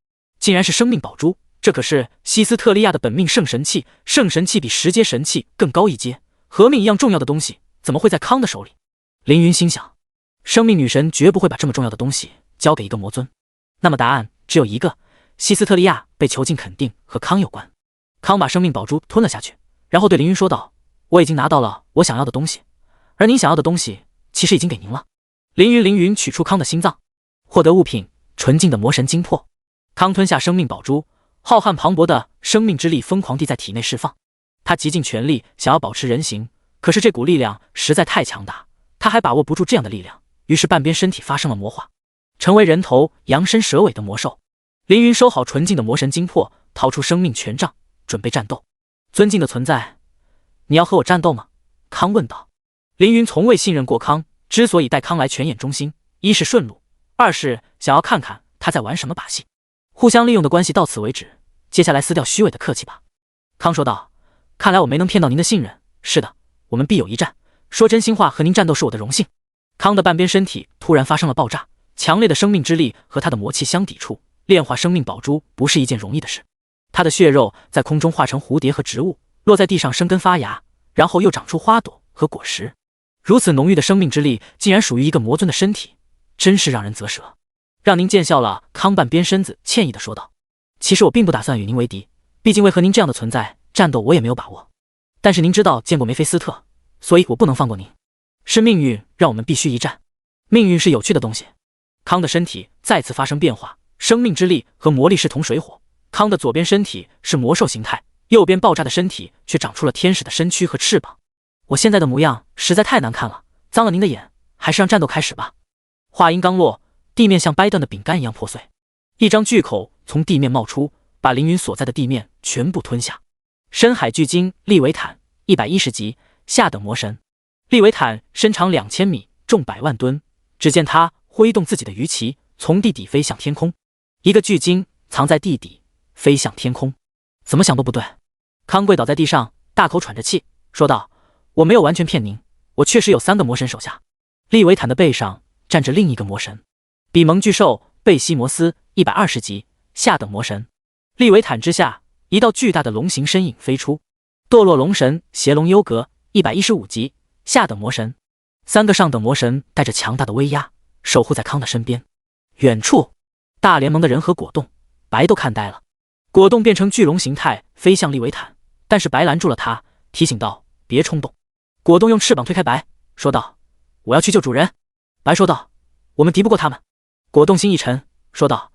竟然是生命宝珠，这可是西斯特利亚的本命圣神器，圣神器比10阶神器更高一阶，和命一样重要的东西怎么会在康的手里？凌云心想，生命女神绝不会把这么重要的东西交给一个魔尊。那么答案只有一个，西斯特利亚被囚禁肯定和康有关。康把生命宝珠吞了下去，然后对凌云说道，我已经拿到了我想要的东西，而您想要的东西其实已经给您了。凌云取出康的心脏，获得物品纯净的魔神精魄。康吞下生命宝珠，浩瀚磅礴的生命之力疯狂地在体内释放。他极尽全力想要保持人形，可是这股力量实在太强大，他还把握不住这样的力量，于是半边身体发生了魔化，成为人头羊身蛇尾的魔兽。凌云收好纯净的魔神精魄，掏出生命权杖，准备战斗。尊敬的存在，你要和我战斗吗？康问道。凌云从未信任过康，之所以带康来泉眼中心，一是顺路，二是想要看看他在玩什么把戏。互相利用的关系到此为止，接下来撕掉虚伪的客气吧。康说道，看来我没能骗到您的信任。是的，我们必有一战，说真心话和您战斗是我的荣幸。康的半边身体突然发生了爆炸，强烈的生命之力和他的魔气相抵触，炼化生命宝珠不是一件容易的事。他的血肉在空中化成蝴蝶和植物，落在地上生根发芽，然后又长出花朵和果实。如此浓郁的生命之力竟然属于一个魔尊的身体，真是让人啧舌。让您见笑了。康半边身子歉意地说道，其实我并不打算与您为敌，毕竟为和您这样的存在战斗我也没有把握。但是您知道见过梅菲斯特，所以我不能放过您。是命运让我们必须一战。命运是有趣的东西。康的身体再次发生变化，生命之力和魔力势同水火。康的左边身体是魔兽形态，右边爆炸的身体却长出了天使的身躯和翅膀。我现在的模样实在太难看了，脏了您的眼，还是让战斗开始吧。话音刚落，地面像掰断的饼干一样破碎，一张巨口从地面冒出，把凌云所在的地面全部吞下。深海巨鲸利维坦110级下等魔神。利维坦身长2000米，重100万吨。只见他挥动自己的鱼鳍，从地底飞向天空。一个巨鲸藏在地底，飞向天空。怎么想都不对。康跪倒在地上，大口喘着气，说道：“我没有完全骗您，我确实有3个魔神手下。”利维坦的背上站着另一个魔神，比蒙巨兽贝西摩斯120级下等魔神。利维坦之下，一道巨大的龙形身影飞出，堕落龙神邪龙优格115级下等魔神。3个上等魔神带着强大的威压，守护在康的身边。远处，大联盟的人和果冻、白都看呆了。果冻变成巨龙形态飞向利维坦，但是白拦住了他，提醒道：“别冲动。”果冻用翅膀推开白，说道：“我要去救主人。”白说道：“我们敌不过他们。”果冻心一沉，说道：“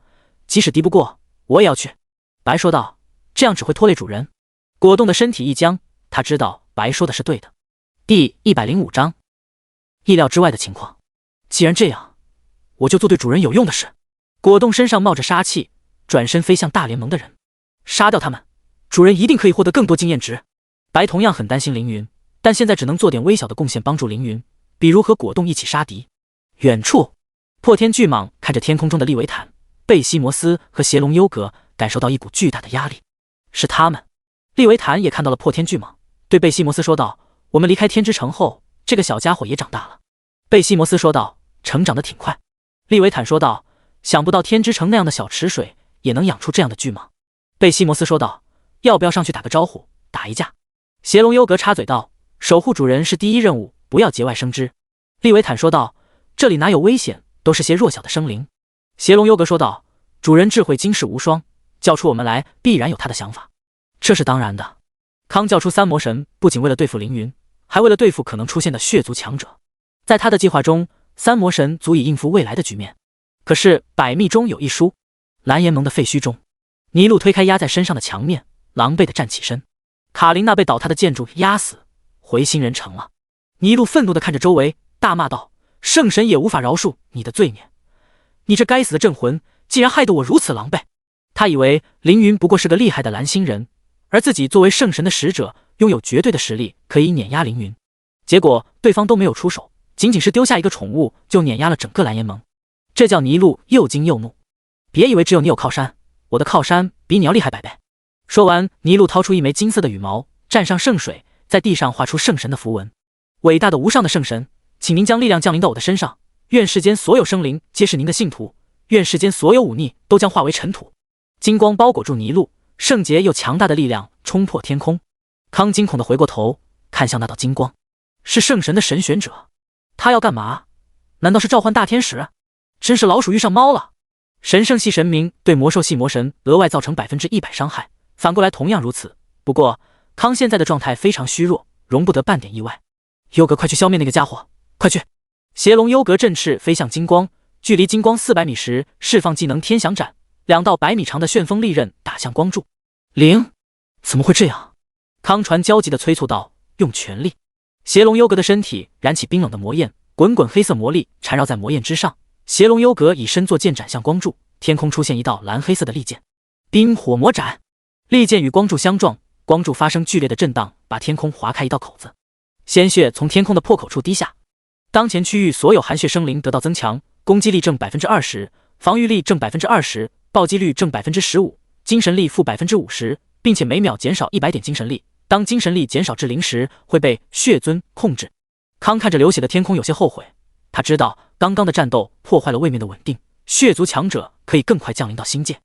即使敌不过，我也要去。”白说道：“这样只会拖累主人。”果冻的身体一僵，他知道白说的是对的。第105章，意料之外的情况。既然这样，我就做对主人有用的事。果冻身上冒着杀气，转身飞向大联盟的人，杀掉他们，主人一定可以获得更多经验值。白同样很担心凌云，但现在只能做点微小的贡献帮助凌云，比如和果冻一起杀敌。远处，破天巨蟒看着天空中的利维坦、贝西摩斯和邪龙优格，感受到一股巨大的压力。是他们。利维坦也看到了破天巨蟒，对贝西摩斯说道：“我们离开天之城后，这个小家伙也长大了。”贝西摩斯说道：“成长得挺快。”利维坦说道：“想不到天之城那样的小池水也能养出这样的巨蟒。”贝西摩斯说道：“要不要上去打个招呼，打一架？”邪龙优格插嘴道：“守护主人是第一任务，不要节外生枝。”利维坦说道：“这里哪有危险，都是些弱小的生灵。”邪龙优格说道：“主人智慧惊世无双，叫出我们来必然有他的想法。”这是当然的。康叫出3魔神，不仅为了对付凌云，还为了对付可能出现的血族强者。在他的计划中，3魔神足以应付未来的局面。可是百密中有一疏，蓝岩盟的废墟中，尼禄推开压在身上的墙面，狼狈地站起身。卡琳娜被倒塌的建筑压死，回心人成了。尼禄愤怒地看着周围，大骂道：“圣神也无法饶恕你的罪孽！你这该死的镇魂，竟然害得我如此狼狈！”他以为凌云不过是个厉害的蓝星人，而自己作为圣神的使者，拥有绝对的实力，可以碾压凌云。结果对方都没有出手，仅仅是丢下一个宠物，就碾压了整个蓝岩盟。这叫尼禄又惊又怒。别以为只有你有靠山，我的靠山比你要厉害100倍。说完，尼禄掏出一枚金色的羽毛，蘸上圣水，在地上画出圣神的符文。伟大的无上的圣神，请您将力量降临到我的身上，愿世间所有生灵皆是您的信徒，愿世间所有忤逆都将化为尘土。金光包裹住尼禄，圣洁又强大的力量冲破天空。康惊恐地回过头，看向那道金光，是圣神的神选者。他要干嘛？难道是召唤大天使？真是老鼠遇上猫了。神圣系神明对魔兽系魔神额外造成100%伤害，反过来同样如此。不过康现在的状态非常虚弱，容不得半点意外。优格，快去消灭那个家伙，快去！邪龙优格振翅飞向金光，距离金光400米时释放技能天翔斩，2道100米长的旋风利刃打向光柱。灵，怎么会这样？康传焦急地催促道：“用全力！”邪龙优格的身体燃起冰冷的魔焰，滚滚黑色魔力缠绕在魔焰之上。邪龙优格以身作剑斩向光柱，天空出现一道蓝黑色的利剑，冰火魔斩。利剑与光柱相撞，光柱发生剧烈的震荡，把天空划开一道口子，鲜血从天空的破口处滴下。当前区域所有寒血生灵得到增强，攻击力正20%，防御力正20%，暴击率正15%，精神力负50%，并且每秒减少100点精神力。当精神力减少至0时，会被血尊控制。康看着流血的天空，有些后悔。他知道刚刚的战斗破坏了位面的稳定，血族强者可以更快降临到星界，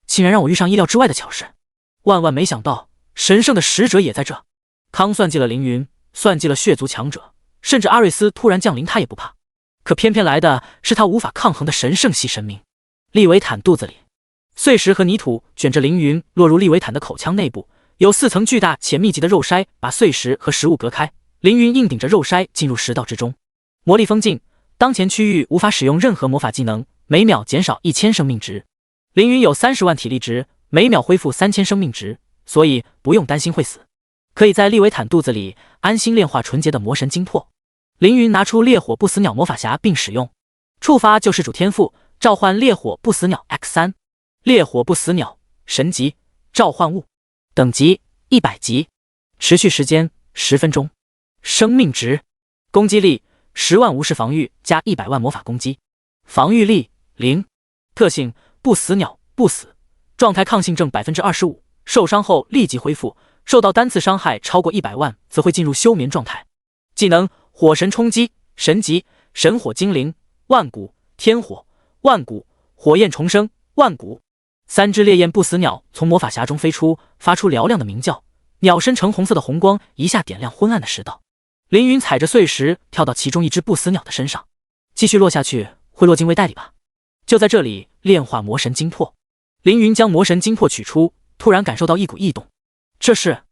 竟然让我遇上意料之外的巧事。万万没想到，神圣的使者也在这。康算计了凌云，算计了血族强者，甚至阿瑞斯突然降临他也不怕。可偏偏来的是他无法抗衡的神圣系神明。利维坦肚子里，碎石和泥土卷着凌云落入利维坦的口腔内部，有4层巨大且密集的肉筛把碎石和食物隔开。凌云硬顶着肉筛进入食道之中，魔力封禁，当前区域无法使用任何魔法技能，每秒减少1000生命值。凌云有30万体力值，每秒恢复3000生命值，所以不用担心会死，可以在利维坦肚子里安心炼化纯洁的魔神精魄。凌云拿出烈火不死鸟魔法匣并使用，触发救世主天赋，召唤烈火不死鸟 X3。烈火不死鸟神级，召唤物，等级100级，持续时间10分钟，生命值，攻击力10万无视防御加100万魔法攻击，防御力0，特性不死鸟不死，状态抗性正 25%， 受伤后立即恢复，受到单次伤害超过100万则会进入休眠状态。技能火神冲击神级，神火精灵万古，天火万古，火焰重生万古。3只烈焰不死鸟从魔法匣中飞出，发出嘹亮的鸣叫，鸟身呈红色的红光一下点亮昏暗的食道。凌云踩着碎石跳到其中一只不死鸟的身上，继续落下去会落进胃袋里吧。就在这里炼化魔神精魄。凌云将魔神精魄取出，突然感受到一股异动，这是……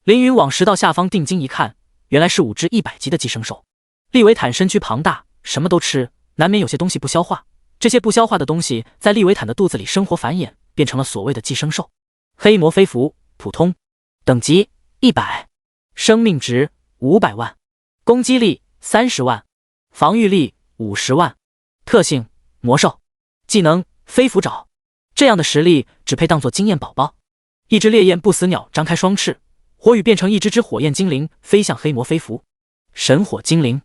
凌云往食道下方定睛一看，原来是5只100级的寄生兽。利维坦身躯庞大，什么都吃，难免有些东西不消化，这些不消化的东西在利维坦的肚子里生活繁衍，变成了所谓的寄生兽。黑魔飞符普通，等级100，生命值500万，攻击力30万，防御力50万，特性魔兽，技能飞符爪。这样的实力只配当作经验宝宝。一只烈焰不死鸟张开双翅，火羽变成一只火焰精灵飞向黑魔飞符。神火精灵，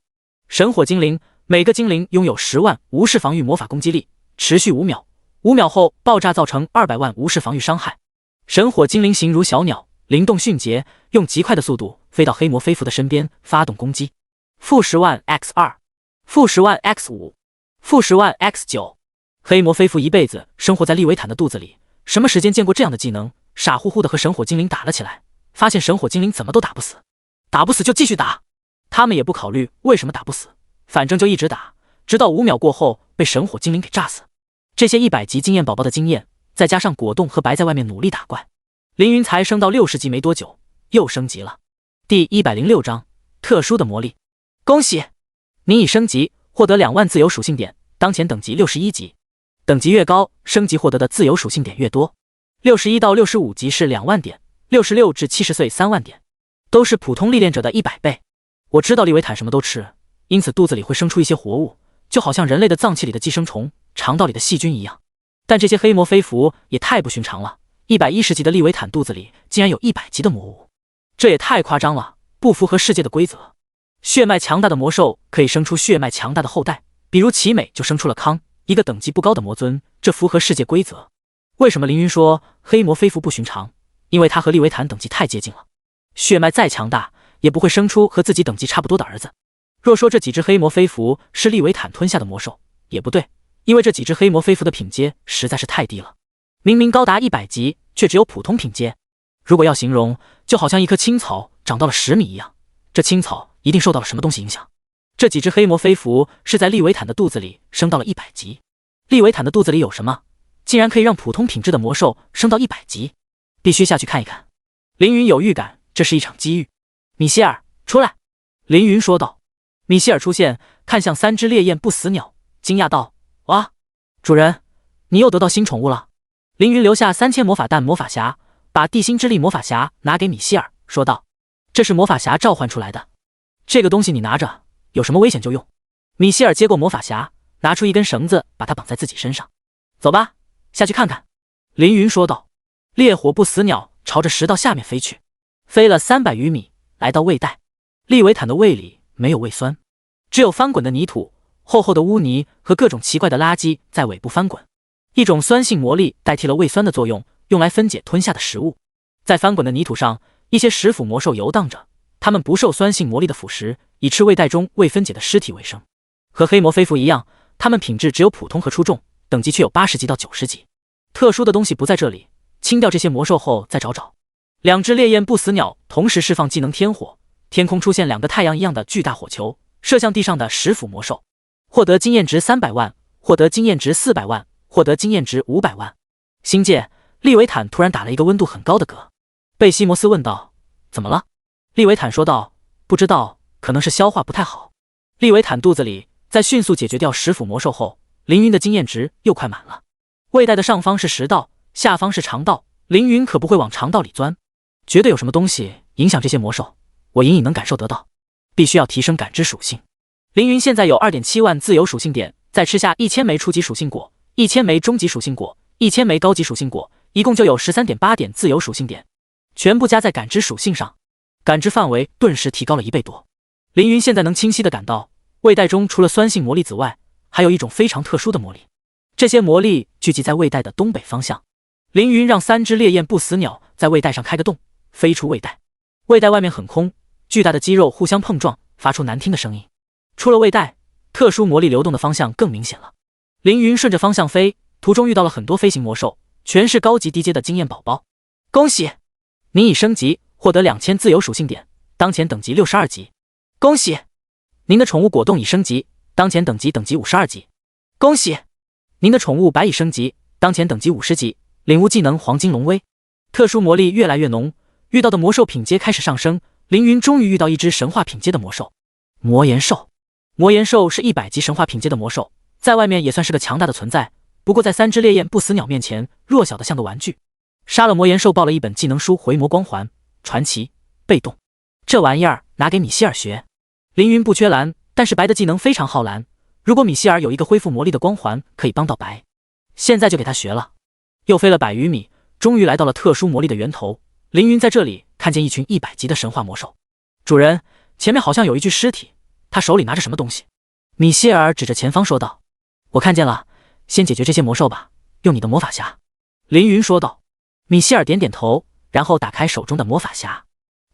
神火精灵，每个精灵拥有10万无视防御魔法攻击力，持续5秒，5秒后爆炸造成200万无视防御伤害。神火精灵形如小鸟，灵动迅捷，用极快的速度飞到黑魔飞符的身边发动攻击。-10万 X2， -10万 X5， -10万 X9。黑魔飞符一辈子生活在利维坦的肚子里，什么时间见过这样的技能？傻乎乎的和神火精灵打了起来，发现神火精灵怎么都打不死，打不死就继续打。他们也不考虑为什么打不死，反正就一直打，直到5秒过后被神火精灵给炸死。这些100级经验宝宝的经验，再加上果冻和白在外面努力打怪，凌云才升到60级没多久，又升级了。第106章特殊的魔力，恭喜你已升级，获得2万自由属性点，当前等级61级。等级越高，升级获得的自由属性点越多。61到65级是2万点，66至70岁3万点，都是普通历练者的100倍。我知道利维坦什么都吃，因此肚子里会生出一些活物，就好像人类的脏器里的寄生虫、肠道里的细菌一样。但这些黑魔飞符也太不寻常了，110级的利维坦肚子里竟然有100级的魔物，这也太夸张了，不符合世界的规则。血脉强大的魔兽可以生出血脉强大的后代，比如奇美就生出了康，一个等级不高的魔尊，这符合世界规则。为什么凌云说黑魔飞符不寻常？因为他和利维坦等级太接近了，血脉再强大也不会生出和自己等级差不多的儿子。若说这几只黑魔飞符是利维坦吞下的魔兽，也不对，因为这几只黑魔飞符的品阶实在是太低了，明明高达100级，却只有普通品阶。如果要形容，就好像一棵青草长到了10米一样，这青草一定受到了什么东西影响。这几只黑魔飞符是在利维坦的肚子里升到了100级。利维坦的肚子里有什么，竟然可以让普通品质的魔兽升到100级？必须下去看一看。凌云有预感，这是一场机遇。米歇尔，出来！凌云说道。米歇尔出现，看向3只烈焰不死鸟，惊讶道：“哇，主人，你又得到新宠物了。”凌云留下3000魔法弹魔法匣，把地心之力魔法匣拿给米歇尔，说道：“这是魔法匣召唤出来的，这个东西你拿着，有什么危险就用。”米歇尔接过魔法匣，拿出一根绳子，把它绑在自己身上。走吧，下去看看。凌云说道。烈火不死鸟朝着食道下面飞去，飞了300余米，来到胃袋。利维坦的胃里没有胃酸，只有翻滚的泥土、厚厚的污泥和各种奇怪的垃圾在尾部翻滚。一种酸性魔力代替了胃酸的作用，用来分解吞下的食物。在翻滚的泥土上，一些食腐魔兽游荡着，它们不受酸性魔力的腐蚀，以吃胃袋中未分解的尸体为生。和黑魔飞符一样，它们品质只有普通和出众，等级却有80级到90级。特殊的东西不在这里，清掉这些魔兽后再找找。2只烈焰不死鸟同时释放技能天火，天空出现2个太阳一样的巨大火球，射向地上的食腐魔兽。获得经验值300万，获得经验值400万，获得经验值500万。星界，利维坦突然打了一个温度很高的嗝。贝西摩斯问道：“怎么了？”利维坦说道：“不知道，可能是消化不太好。利维坦肚子里在迅速解决掉10腐魔兽后，凌云的经验值又快满了。胃袋的上方是食道，下方是肠道，凌云可不会往肠道里钻，绝对有什么东西影响这些魔兽，我隐隐能感受得到，必须要提升感知属性。凌云现在有 2.7 万自由属性点，再吃下1000枚初级属性果，1000枚中级属性果，1000枚高级属性果，一共就有 13.8 点自由属性点，全部加在感知属性上，感知范围顿时提高了1倍多。凌云现在能清晰地感到，胃袋中除了酸性魔力子外，还有一种非常特殊的魔力，这些魔力聚集在胃袋的东北方向。凌云让3只烈焰不死鸟在胃袋上开个洞，飞出胃袋。胃袋外面很空，巨大的肌肉互相碰撞，发出难听的声音。出了胃袋，特殊魔力流动的方向更明显了。凌云顺着方向飞，途中遇到了很多飞行魔兽，全是高级低阶的经验宝宝。恭喜，您已升级，获得2000自由属性点，当前等级62级。恭喜，您的宠物果冻已升级，当前等级52级。恭喜，您的宠物白蚁升级，当前等级50级，领悟技能黄金龙威。特殊魔力越来越浓，遇到的魔兽品阶开始上升。凌云终于遇到一只神话品阶的魔兽——魔岩兽。魔岩兽是100级神话品阶的魔兽，在外面也算是个强大的存在，不过在3只烈焰不死鸟面前，弱小的像个玩具。杀了魔岩兽，报了一本技能书回魔光环传奇被动，这玩意儿拿给米歇尔学。凌云不缺蓝，但是白的技能非常耗蓝，如果米歇尔有一个恢复魔力的光环，可以帮到白，现在就给他学了。又飞了100余米，终于来到了特殊魔力的源头。凌云在这里看见一群100级的神话魔兽。主人，前面好像有一具尸体，他手里拿着什么东西？米歇尔指着前方说道。我看见了，先解决这些魔兽吧，用你的魔法匣。凌云说道。米歇尔点点头，然后打开手中的魔法匣。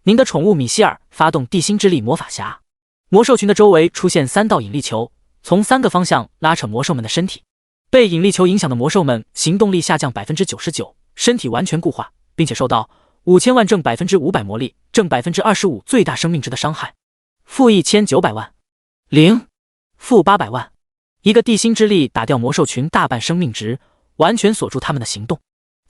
您的宠物米歇尔发动地心之力魔法匣，魔兽群的周围出现3道引力球，从3个方向拉扯魔兽们的身体。被引力球影响的魔兽们行动力下降 99%， 身体完全固化，并且受到5000万正 500% 魔力正 25% 最大生命值的伤害。负1900万0负800万，一个地心之力打掉魔兽群大半生命值，完全锁住他们的行动。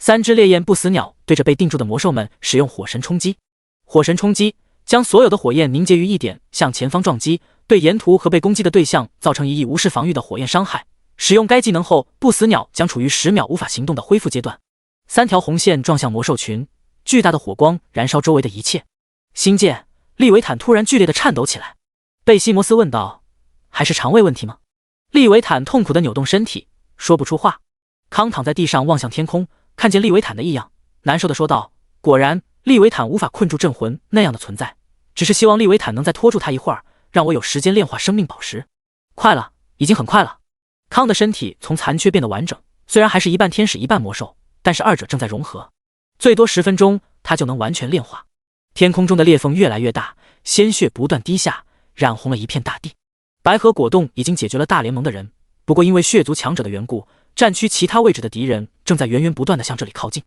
3只烈焰不死鸟对着被定住的魔兽们使用火神冲击。火神冲击将所有的火焰凝结于一点，向前方撞击，对沿途和被攻击的对象造成1亿无视防御的火焰伤害。使用该技能后，不死鸟将处于10秒无法行动的恢复阶段。3条红线撞向魔兽群，巨大的火光燃烧周围的一切。星界，利维坦突然剧烈的颤抖起来。贝西摩斯问道：“还是肠胃问题吗？”利维坦痛苦的扭动身体，说不出话。康躺在地上望向天空，看见利维坦的异样，难受的说道：“果然，利维坦无法困住镇魂那样的存在，只是希望利维坦能再拖住他一会儿，让我有时间炼化生命宝石。快了，已经很快了。”康的身体从残缺变得完整，虽然还是一半天使一半魔兽，但是二者正在融合，最多10分钟他就能完全炼化。天空中的裂缝越来越大，鲜血不断滴下，染红了一片大地。白河果冻已经解决了大联盟的人，不过因为血族强者的缘故，战区其他位置的敌人正在源源不断地向这里靠近。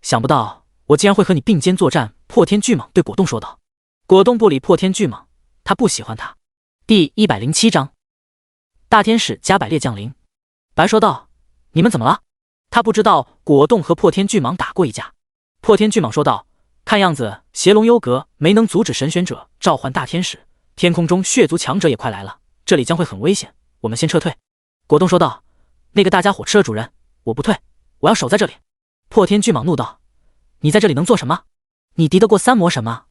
想不到我竟然会和你并肩作战。破天巨蟒对果冻说道。果冻不理破天巨蟒，他不喜欢他。第107章大天使加百列降临。白说道：“你们怎么了？”他不知道果冻和破天巨蟒打过一架。破天巨蟒说道：“看样子邪龙幽阁没能阻止神选者召唤大天使，天空中血族强者也快来了，这里将会很危险，我们先撤退。”果冻说道：“那个大家伙吃了主人，我不退，我要守在这里。”破天巨蟒怒道：“你在这里能做什么？你敌得过3魔神吗？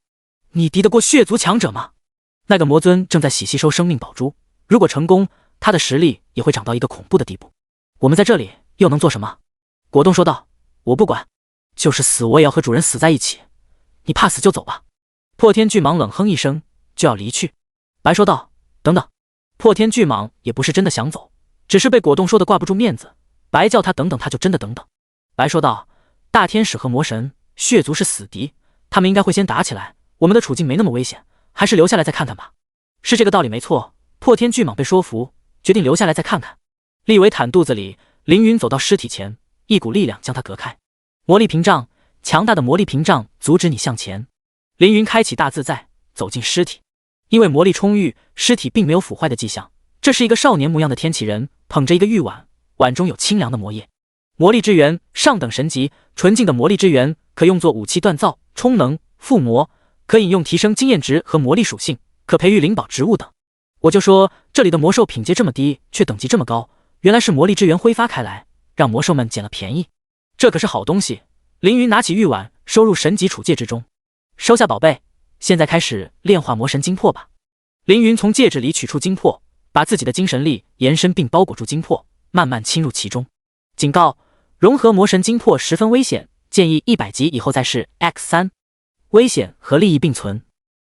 你敌得过血族强者吗？”那个魔尊正在吸收生命宝珠，如果成功，他的实力也会长到一个恐怖的地步。我们在这里又能做什么？果冻说道：“我不管，就是死我也要和主人死在一起。你怕死就走吧。”破天巨蟒冷哼一声，就要离去。白说道：“等等。”破天巨蟒也不是真的想走，只是被果冻说的挂不住面子。白叫他等等，他就真的等等。白说道：“大天使和魔神血族是死敌，他们应该会先打起来，我们的处境没那么危险，还是留下来再看看吧。”是这个道理没错。破天巨蟒被说服，决定留下来再看看。利维坦肚子里，凌云走到尸体前，一股力量将他隔开。魔力屏障，强大的魔力屏障阻止你向前。凌云开启大自在，走进尸体。因为魔力充裕，尸体并没有腐坏的迹象。这是一个少年模样的天启人，捧着一个玉碗，碗中有清凉的魔液。魔力之源，上等神级，纯净的魔力之源，可用作武器锻造、充能、附魔，可引用提升经验值和魔力属性，可培育灵宝植物等。我就说这里的魔兽品阶这么低，却等级这么高，原来是魔力之源挥发开来，让魔兽们捡了便宜。这可是好东西。凌云拿起玉碗，收入神级储戒之中。收下宝贝，现在开始炼化魔神精魄吧。凌云从戒指里取出精魄，把自己的精神力延伸并包裹住精魄，慢慢侵入其中。警告：融合魔神精魄十分危险，建议100级以后再试。X3，危险和利益并存。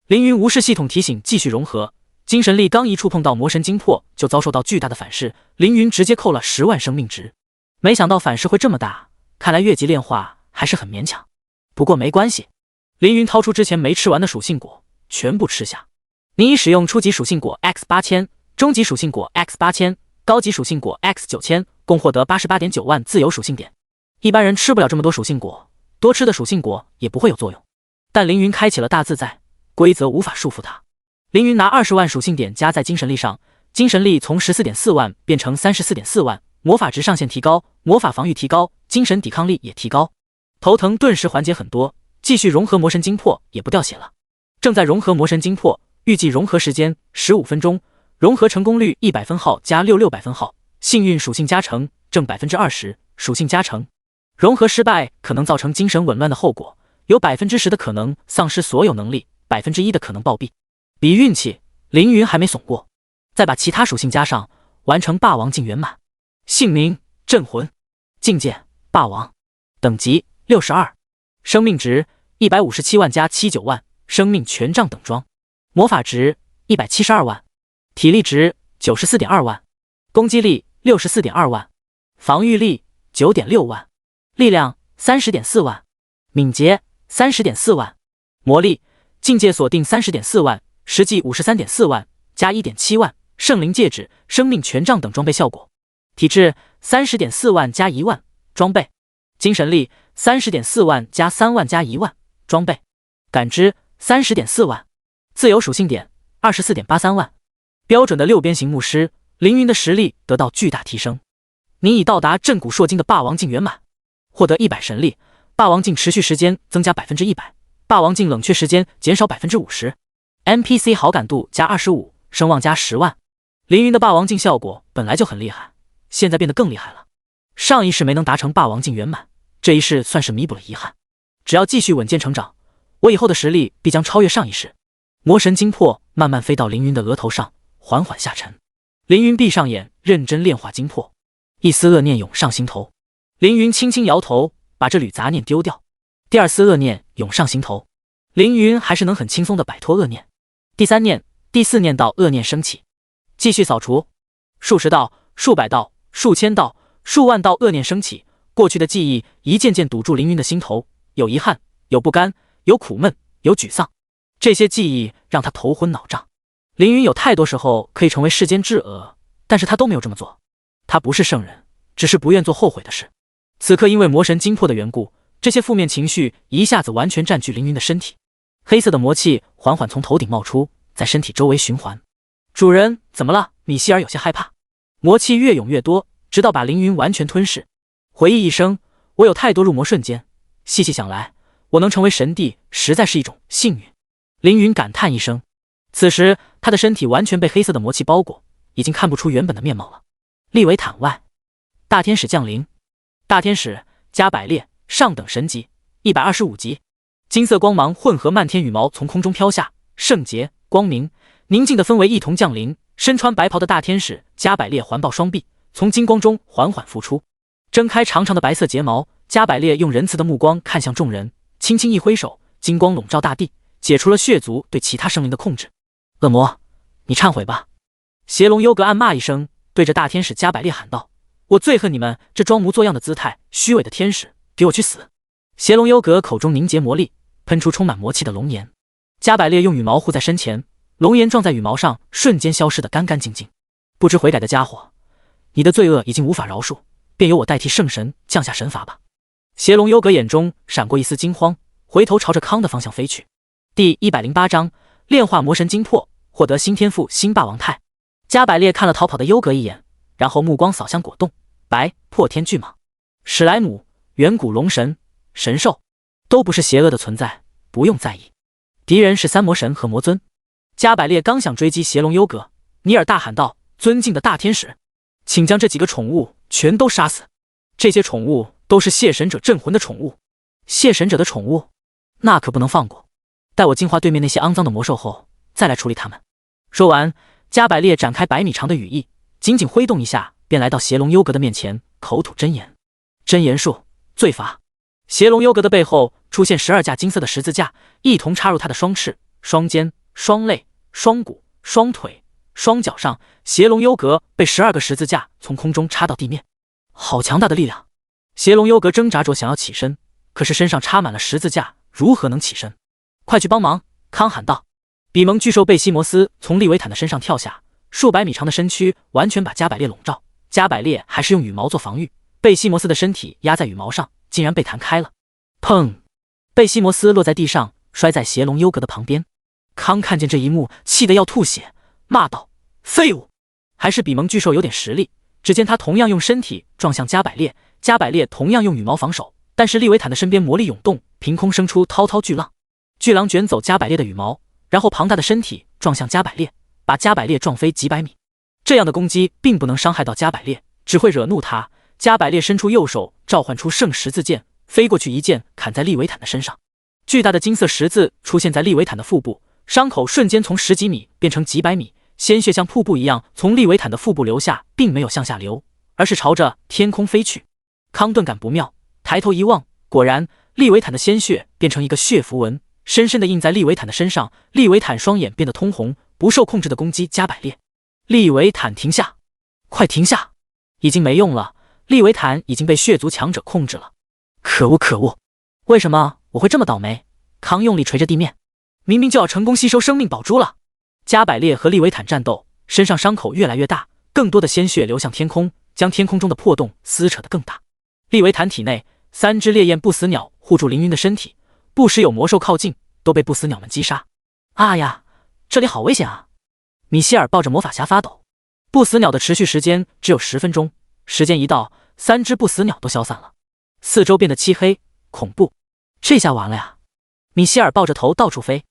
凌云无视系统提醒，继续融合。精神力刚一触碰到魔神精魄，就遭受到巨大的反噬，凌云直接扣了10万生命值。没想到反噬会这么大，看来越级炼化还是很勉强。不过没关系，凌云掏出之前没吃完的属性果，全部吃下。你已使用初级属性果 X8000， 中级属性果 X8000， 高级属性果 X9000， 共获得 88.9万自由属性点。一般人吃不了这么多属性果，多吃的属性果也不会有作用。但凌云开启了大自在，规则无法束缚他。凌云拿20万属性点加在精神力上，精神力从 14.4 万变成 34.4 万，魔法值上限提高，魔法防御提高，精神抵抗力也提高。头疼顿时缓解很多，继续融合魔神精魄也不掉血了。正在融合魔神精魄，预计融合时间15分钟，融合成功率100分号加6600分号，幸运属性加成正 20%， 属性加成。融合失败可能造成精神紊乱的后果，有 10% 的可能丧失所有能力， 1% 的可能暴毙。比运气，凌云还没怂过。再把其他属性加上，完成霸王境圆满。姓名：镇魂，境界：霸王，等级62，生命值157万加79万，生命权杖等装，魔法值172万，体力值94.2万，攻击力64.2万，防御力9.6万，力量30.4万，敏捷30.4万，魔力境界锁定30.4万，实际53.4万，加1.7万，圣灵戒指、生命权杖等装备效果。体质30.4万加1万，装备。精神力30.4万加3万加1万，装备。感知30.4万，自由属性点24.83万。标准的6边形牧师，凌云的实力得到巨大提升。你已到达震古烁今的霸王境圆满，获得100神力，霸王境持续时间增加 100%， 霸王境冷却时间减少 50%。NPC 好感度加25，声望加10万。凌云的霸王境效果本来就很厉害，现在变得更厉害了。上一世没能达成霸王境圆满，这一世算是弥补了遗憾。只要继续稳健成长，我以后的实力必将超越上一世。魔神精魄慢慢飞到凌云的额头上，缓缓下沉。凌云闭上眼，认真炼化精魄。一丝恶念涌上心头，凌云轻轻摇头，把这缕杂念丢掉。第二丝恶念涌上心头，凌云还是能很轻松地摆脱恶念。第三念、第四念道恶念升起，继续扫除。数十道、数百道、数千道、数万道恶念升起，过去的记忆一件件堵住凌云的心头，有遗憾，有不甘，有苦闷，有沮丧。这些记忆让他头昏脑胀。凌云有太多时候可以成为世间至恶，但是他都没有这么做。他不是圣人，只是不愿做后悔的事。此刻因为魔神精魄的缘故，这些负面情绪一下子完全占据凌云的身体。黑色的魔气缓缓从头顶冒出，在身体周围循环。主人，怎么了？米希尔有些害怕。魔气越涌越多，直到把凌云完全吞噬。回忆一生，我有太多入魔瞬间，细细想来，我能成为神帝实在是一种幸运。凌云感叹一声。此时他的身体完全被黑色的魔气包裹，已经看不出原本的面貌了。利维坦外，大天使降临。大天使加百列，上等神级，125级。金色光芒混合漫天羽毛从空中飘下，圣洁、光明、宁静的氛围一同降临。身穿白袍的大天使加百列环抱双臂，从金光中缓缓复出，睁开长长的白色睫毛。加百列用仁慈的目光看向众人，轻轻一挥手，金光笼罩大地，解除了血族对其他生灵的控制。恶魔，你忏悔吧。邪龙优格暗骂一声，对着大天使加百列喊道：我最恨你们这装模作样的姿态，虚伪的天使，给我去死！邪龙优格口中凝结魔力，喷出充满魔气的龙炎。加百列用羽毛护在身前，龙炎撞在羽毛上，瞬间消失得干干净净。不知悔改的家伙，你的罪恶已经无法饶恕，便由我代替圣神降下神罚吧。邪龙优格眼中闪过一丝惊慌，回头朝着康的方向飞去。第108章炼化魔神精魄，获得新天赋新霸王态。加百列看了逃跑的优格一眼，然后目光扫向果冻、白破天巨蟒、史莱姆、远古龙神、神兽，都不是邪恶的存在，不用在意。敌人是三魔神和魔尊。加百列刚想追击邪龙优格，尼尔大喊道：“尊敬的大天使，请将这几个宠物全都杀死！这些宠物都是谢神者镇魂的宠物。谢神者的宠物，那可不能放过。待我净化对面那些肮脏的魔兽后，再来处理他们。”说完，加百列展开100米长的羽翼，仅仅挥动一下，便来到邪龙优格的面前，口吐真言。真言术，罪罚。邪龙优格的背后出现12架金色的十字架，一同插入他的双翅、双肩、双肋、双骨、双腿、双脚上。邪龙优格被12个十字架从空中插到地面，好强大的力量！邪龙优格挣扎着想要起身，可是身上插满了十字架，如何能起身？快去帮忙！康喊道。比蒙巨兽贝西摩斯从利维坦的身上跳下，数百米长的身躯完全把加百列笼罩。加百列还是用羽毛做防御，贝西摩斯的身体压在羽毛上，竟然被弹开了。砰！贝西摩斯落在地上，摔在邪龙优格的旁边。康看见这一幕，气得要吐血，骂道：“废物！”还是比蒙巨兽有点实力，只见他同样用身体撞向加百列，加百列同样用羽毛防守，但是利维坦的身边魔力涌动，凭空生出滔滔巨浪，巨浪卷走加百列的羽毛，然后庞大的身体撞向加百列，把加百列撞飞几百米。这样的攻击并不能伤害到加百列，只会惹怒他。加百列伸出右手，召唤出圣十字剑，飞过去一剑砍在利维坦的身上。巨大的金色十字出现在利维坦的腹部，伤口瞬间从10几米变成几百米，鲜血像瀑布一样从利维坦的腹部流下，并没有向下流，而是朝着天空飞去。康顿感不妙，抬头一望，果然利维坦的鲜血变成一个血符文，深深地印在利维坦的身上。利维坦双眼变得通红，不受控制地攻击加百列。利维坦停下，快停下！已经没用了，利维坦已经被血族强者控制了。可恶可恶，为什么我会这么倒霉？康用力捶着地面，明明就要成功吸收生命宝珠了。加百列和利维坦战斗，身上伤口越来越大，更多的鲜血流向天空，将天空中的破洞撕扯得更大。利维坦体内3只烈焰不死鸟护住凌云的身体，不时有魔兽靠近，都被不死鸟们击杀。啊呀，这里好危险啊！米歇尔抱着魔法匣发抖。不死鸟的持续时间只有10分钟，时间一到，3只不死鸟都消散了，四周变得漆黑恐怖。这下完了呀！米歇尔抱着头到处飞。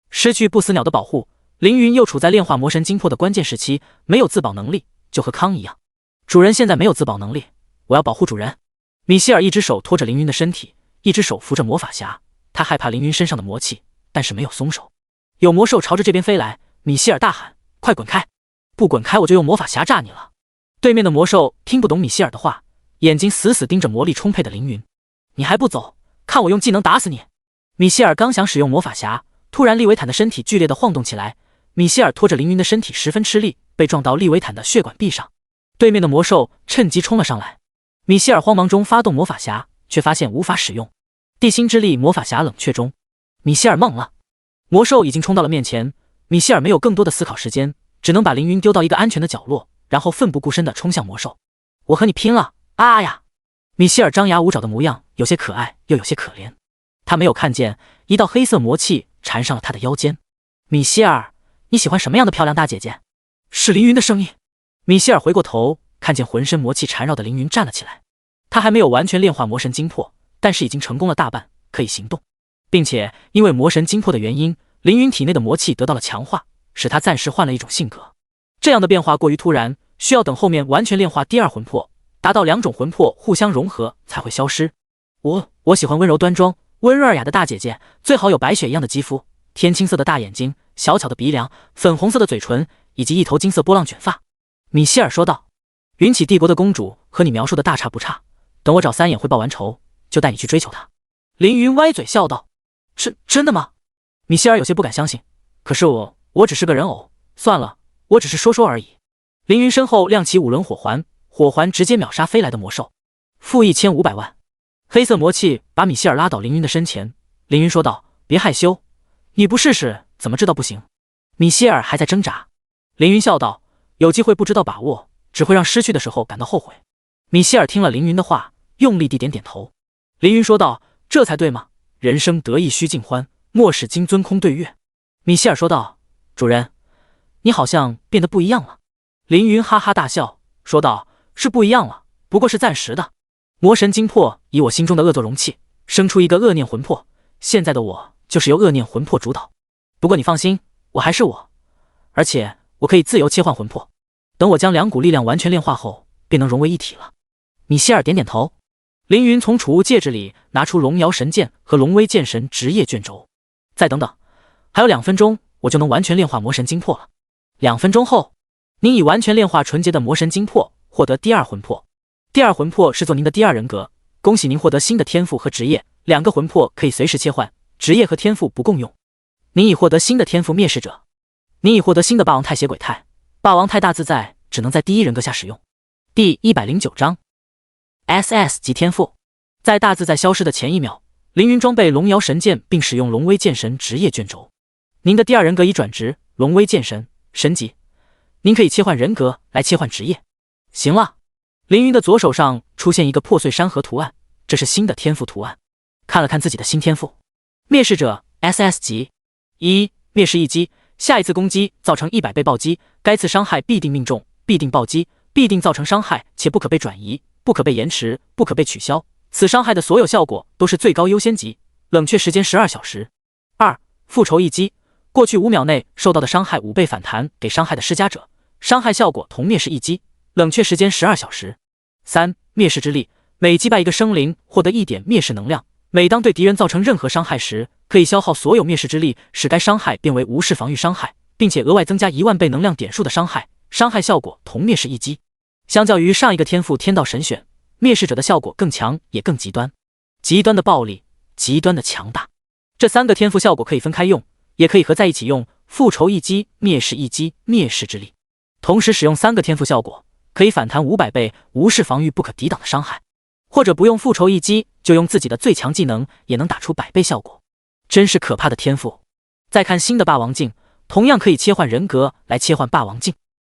失去不死鸟的保护，凌云又处在炼化魔神精魄的关键时期，没有自保能力，就和康一样。主人现在没有自保能力，我要保护主人。米歇尔一只手托着凌云的身体，一只手扶着魔法匣，他害怕凌云身上的魔气，但是没有松手。有魔兽朝着这边飞来，米歇尔大喊：“快滚开！不滚开我就用魔法匣炸你了！”对面的魔兽听不懂米歇尔的话，眼睛死死盯着魔力充沛的凌云。“你还不走？看我用技能打死你！”米歇尔刚想使用魔法匣，突然利维坦的身体剧烈的晃动起来，米歇尔拖着凌云的身体十分吃力，被撞到利维坦的血管壁上。对面的魔兽趁机冲了上来，米歇尔慌忙中发动魔法匣，却发现无法使用。地心之力魔法匣冷却中，米歇尔懵了。魔兽已经冲到了面前，米歇尔没有更多的思考时间，只能把凌云丢到一个安全的角落，然后奋不顾身地冲向魔兽。“我和你拼了！啊呀！”米歇尔张牙舞爪的模样有些可爱又有些可怜。他没有看见一道黑色魔气缠上了他的腰间。“米歇尔，你喜欢什么样的漂亮大姐姐？”是凌云的声音。米歇尔回过头，看见浑身魔气缠绕的凌云站了起来。他还没有完全炼化魔神精魄，但是已经成功了大半，可以行动，并且因为魔神精魄的原因，凌云体内的魔气得到了强化，使他暂时换了一种性格。这样的变化过于突然，需要等后面完全炼化第二魂魄，达到2种魂魄互相融合才会消失。我喜欢温柔端庄、温润尔雅的大姐姐，最好有白雪一样的肌肤，天青色的大眼睛，小巧的鼻梁，粉红色的嘴唇，以及一头金色波浪卷发。”米歇尔说道。“云起帝国的公主和你描述的大差不差，等我找3眼汇报完仇，就带你去追求她。”凌云歪嘴笑道。“真的吗？”米歇尔有些不敢相信。“可是我只是个人偶，算了，我只是说说而已。”凌云身后亮起5轮火环，火环直接秒杀飞来的魔兽。-1500万。黑色魔气把米歇尔拉到凌云的身前。凌云说道：“别害羞，你不试试怎么知道不行？”米歇尔还在挣扎。凌云笑道：“有机会不知道把握，只会让失去的时候感到后悔。”米歇尔听了凌云的话，用力地点点头。凌云说道：“这才对嘛，人生得意须尽欢，莫使金樽空对月。”米歇尔说道：“主人，你好像变得不一样了。”凌云哈哈大笑，说道：“是不一样了，不过是暂时的。魔神精魄以我心中的恶作容器，生出一个恶念魂魄，现在的我就是由恶念魂魄主导。不过你放心，我还是我，而且我可以自由切换魂魄。等我将两股力量完全炼化后，便能融为一体了。米歇尔点点头。凌云从储物戒指里拿出龙瑶神剑和龙威剑神职业卷轴。再等等，还有2分钟，我就能完全炼化魔神精魄了。2分钟后，您已完全炼化纯洁的魔神精魄，获得第2魂魄。第2魂魄是做您的第2人格，恭喜您获得新的天赋和职业，2个魂魄可以随时切换，职业和天赋不共用。您已获得新的天赋灭世者。您已获得新的霸王太血鬼太，霸王太大自在，只能在第1人格下使用。第109章 SS 级天赋。在大自在消失的前1秒，凌云装备龙瑶神剑并使用龙威剑神职业卷轴。您的第2人格已转职龙威剑神神级，您可以切换人格来切换职业。行了，凌云的左手上出现一个破碎山河图案，这是新的天赋图案。看了看自己的新天赋，灭世者 SS 级1，灭世一击，下一次攻击造成100倍暴击，该次伤害必定命中，必定暴击，必定造成伤害，且不可被转移，不可被延迟，不可被取消。此伤害的所有效果都是最高优先级，冷却时间12小时。2. 复仇一击，过去5秒内受到的伤害5倍返弹给伤害的施加者，伤害效果同灭世一击，冷却时间12小时。3. 灭世之力，每击败一个生灵获得1点灭世能量，每当对敌人造成任何伤害时，可以消耗所有灭世之力，使该伤害变为无视防御伤害，并且额外增加10000倍能量点数的伤害，伤害效果同灭世一击。相较于上一个天赋天道神选，灭世者的效果更强也更极端，极端的暴力，极端的强大。这3个天赋效果可以分开用，也可以合在一起用，复仇一击、灭世一击、灭世之力。同时使用3个天赋效果，可以反弹500倍无视防御不可抵挡的伤害，或者不用复仇一击，就用自己的最强技能也能打出100倍效果，真是可怕的天赋。再看新的霸王镜，同样可以切换人格来切换霸王镜。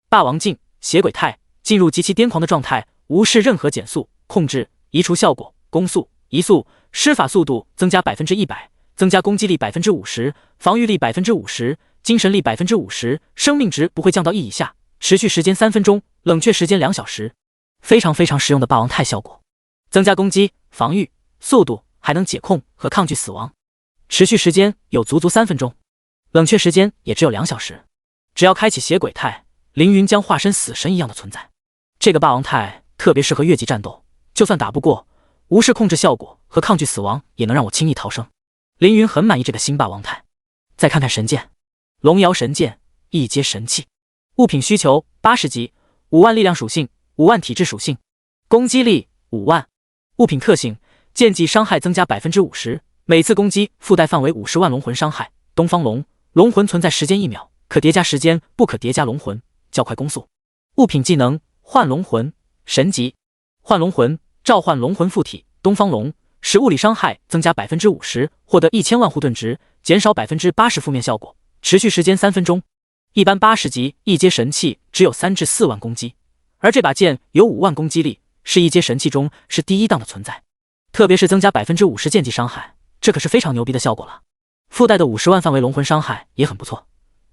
霸王镜血鬼态，进入极其癫狂的状态，无视任何减速、控制、移除效果，攻速、移速，施法速度增加100%，增加攻击力50%，防御力50%，精神力50%，生命值不会降到1以下，持续时间3分钟，冷却时间2小时。非常实用的霸王态效果，增加攻击、防御、速度，还能解控和抗拒死亡。持续时间有足3分钟，冷却时间也只有2小时。只要开启血鬼态，凌云将化身死神一样的存在。这个霸王态特别适合越级战斗，就算打不过，无视控制效果和抗拒死亡也能让我轻易逃生。凌云很满意这个新霸王态。再看看神剑，龙瑶神剑一阶神器。物品需求80级，5万力量属性，5万体质属性，攻击力5万。物品特性，剑技伤害增加50%，每次攻击附带范围50万龙魂伤害。东方龙，龙魂存在时间1秒，可叠加时间，不可叠加龙魂，较快攻速。物品技能幻龙魂神级，幻龙魂召唤龙魂附体，东方龙使物理伤害增加50%，获得1000万护盾值，减少80%负面效果，持续时间3分钟。一般80级一阶神器只有3至4万攻击，而这把剑有5万攻击力，是一阶神器中是第1档的存在。特别是增加50%剑技伤害，这可是非常牛逼的效果了。附带的50万范围龙魂伤害也很不错，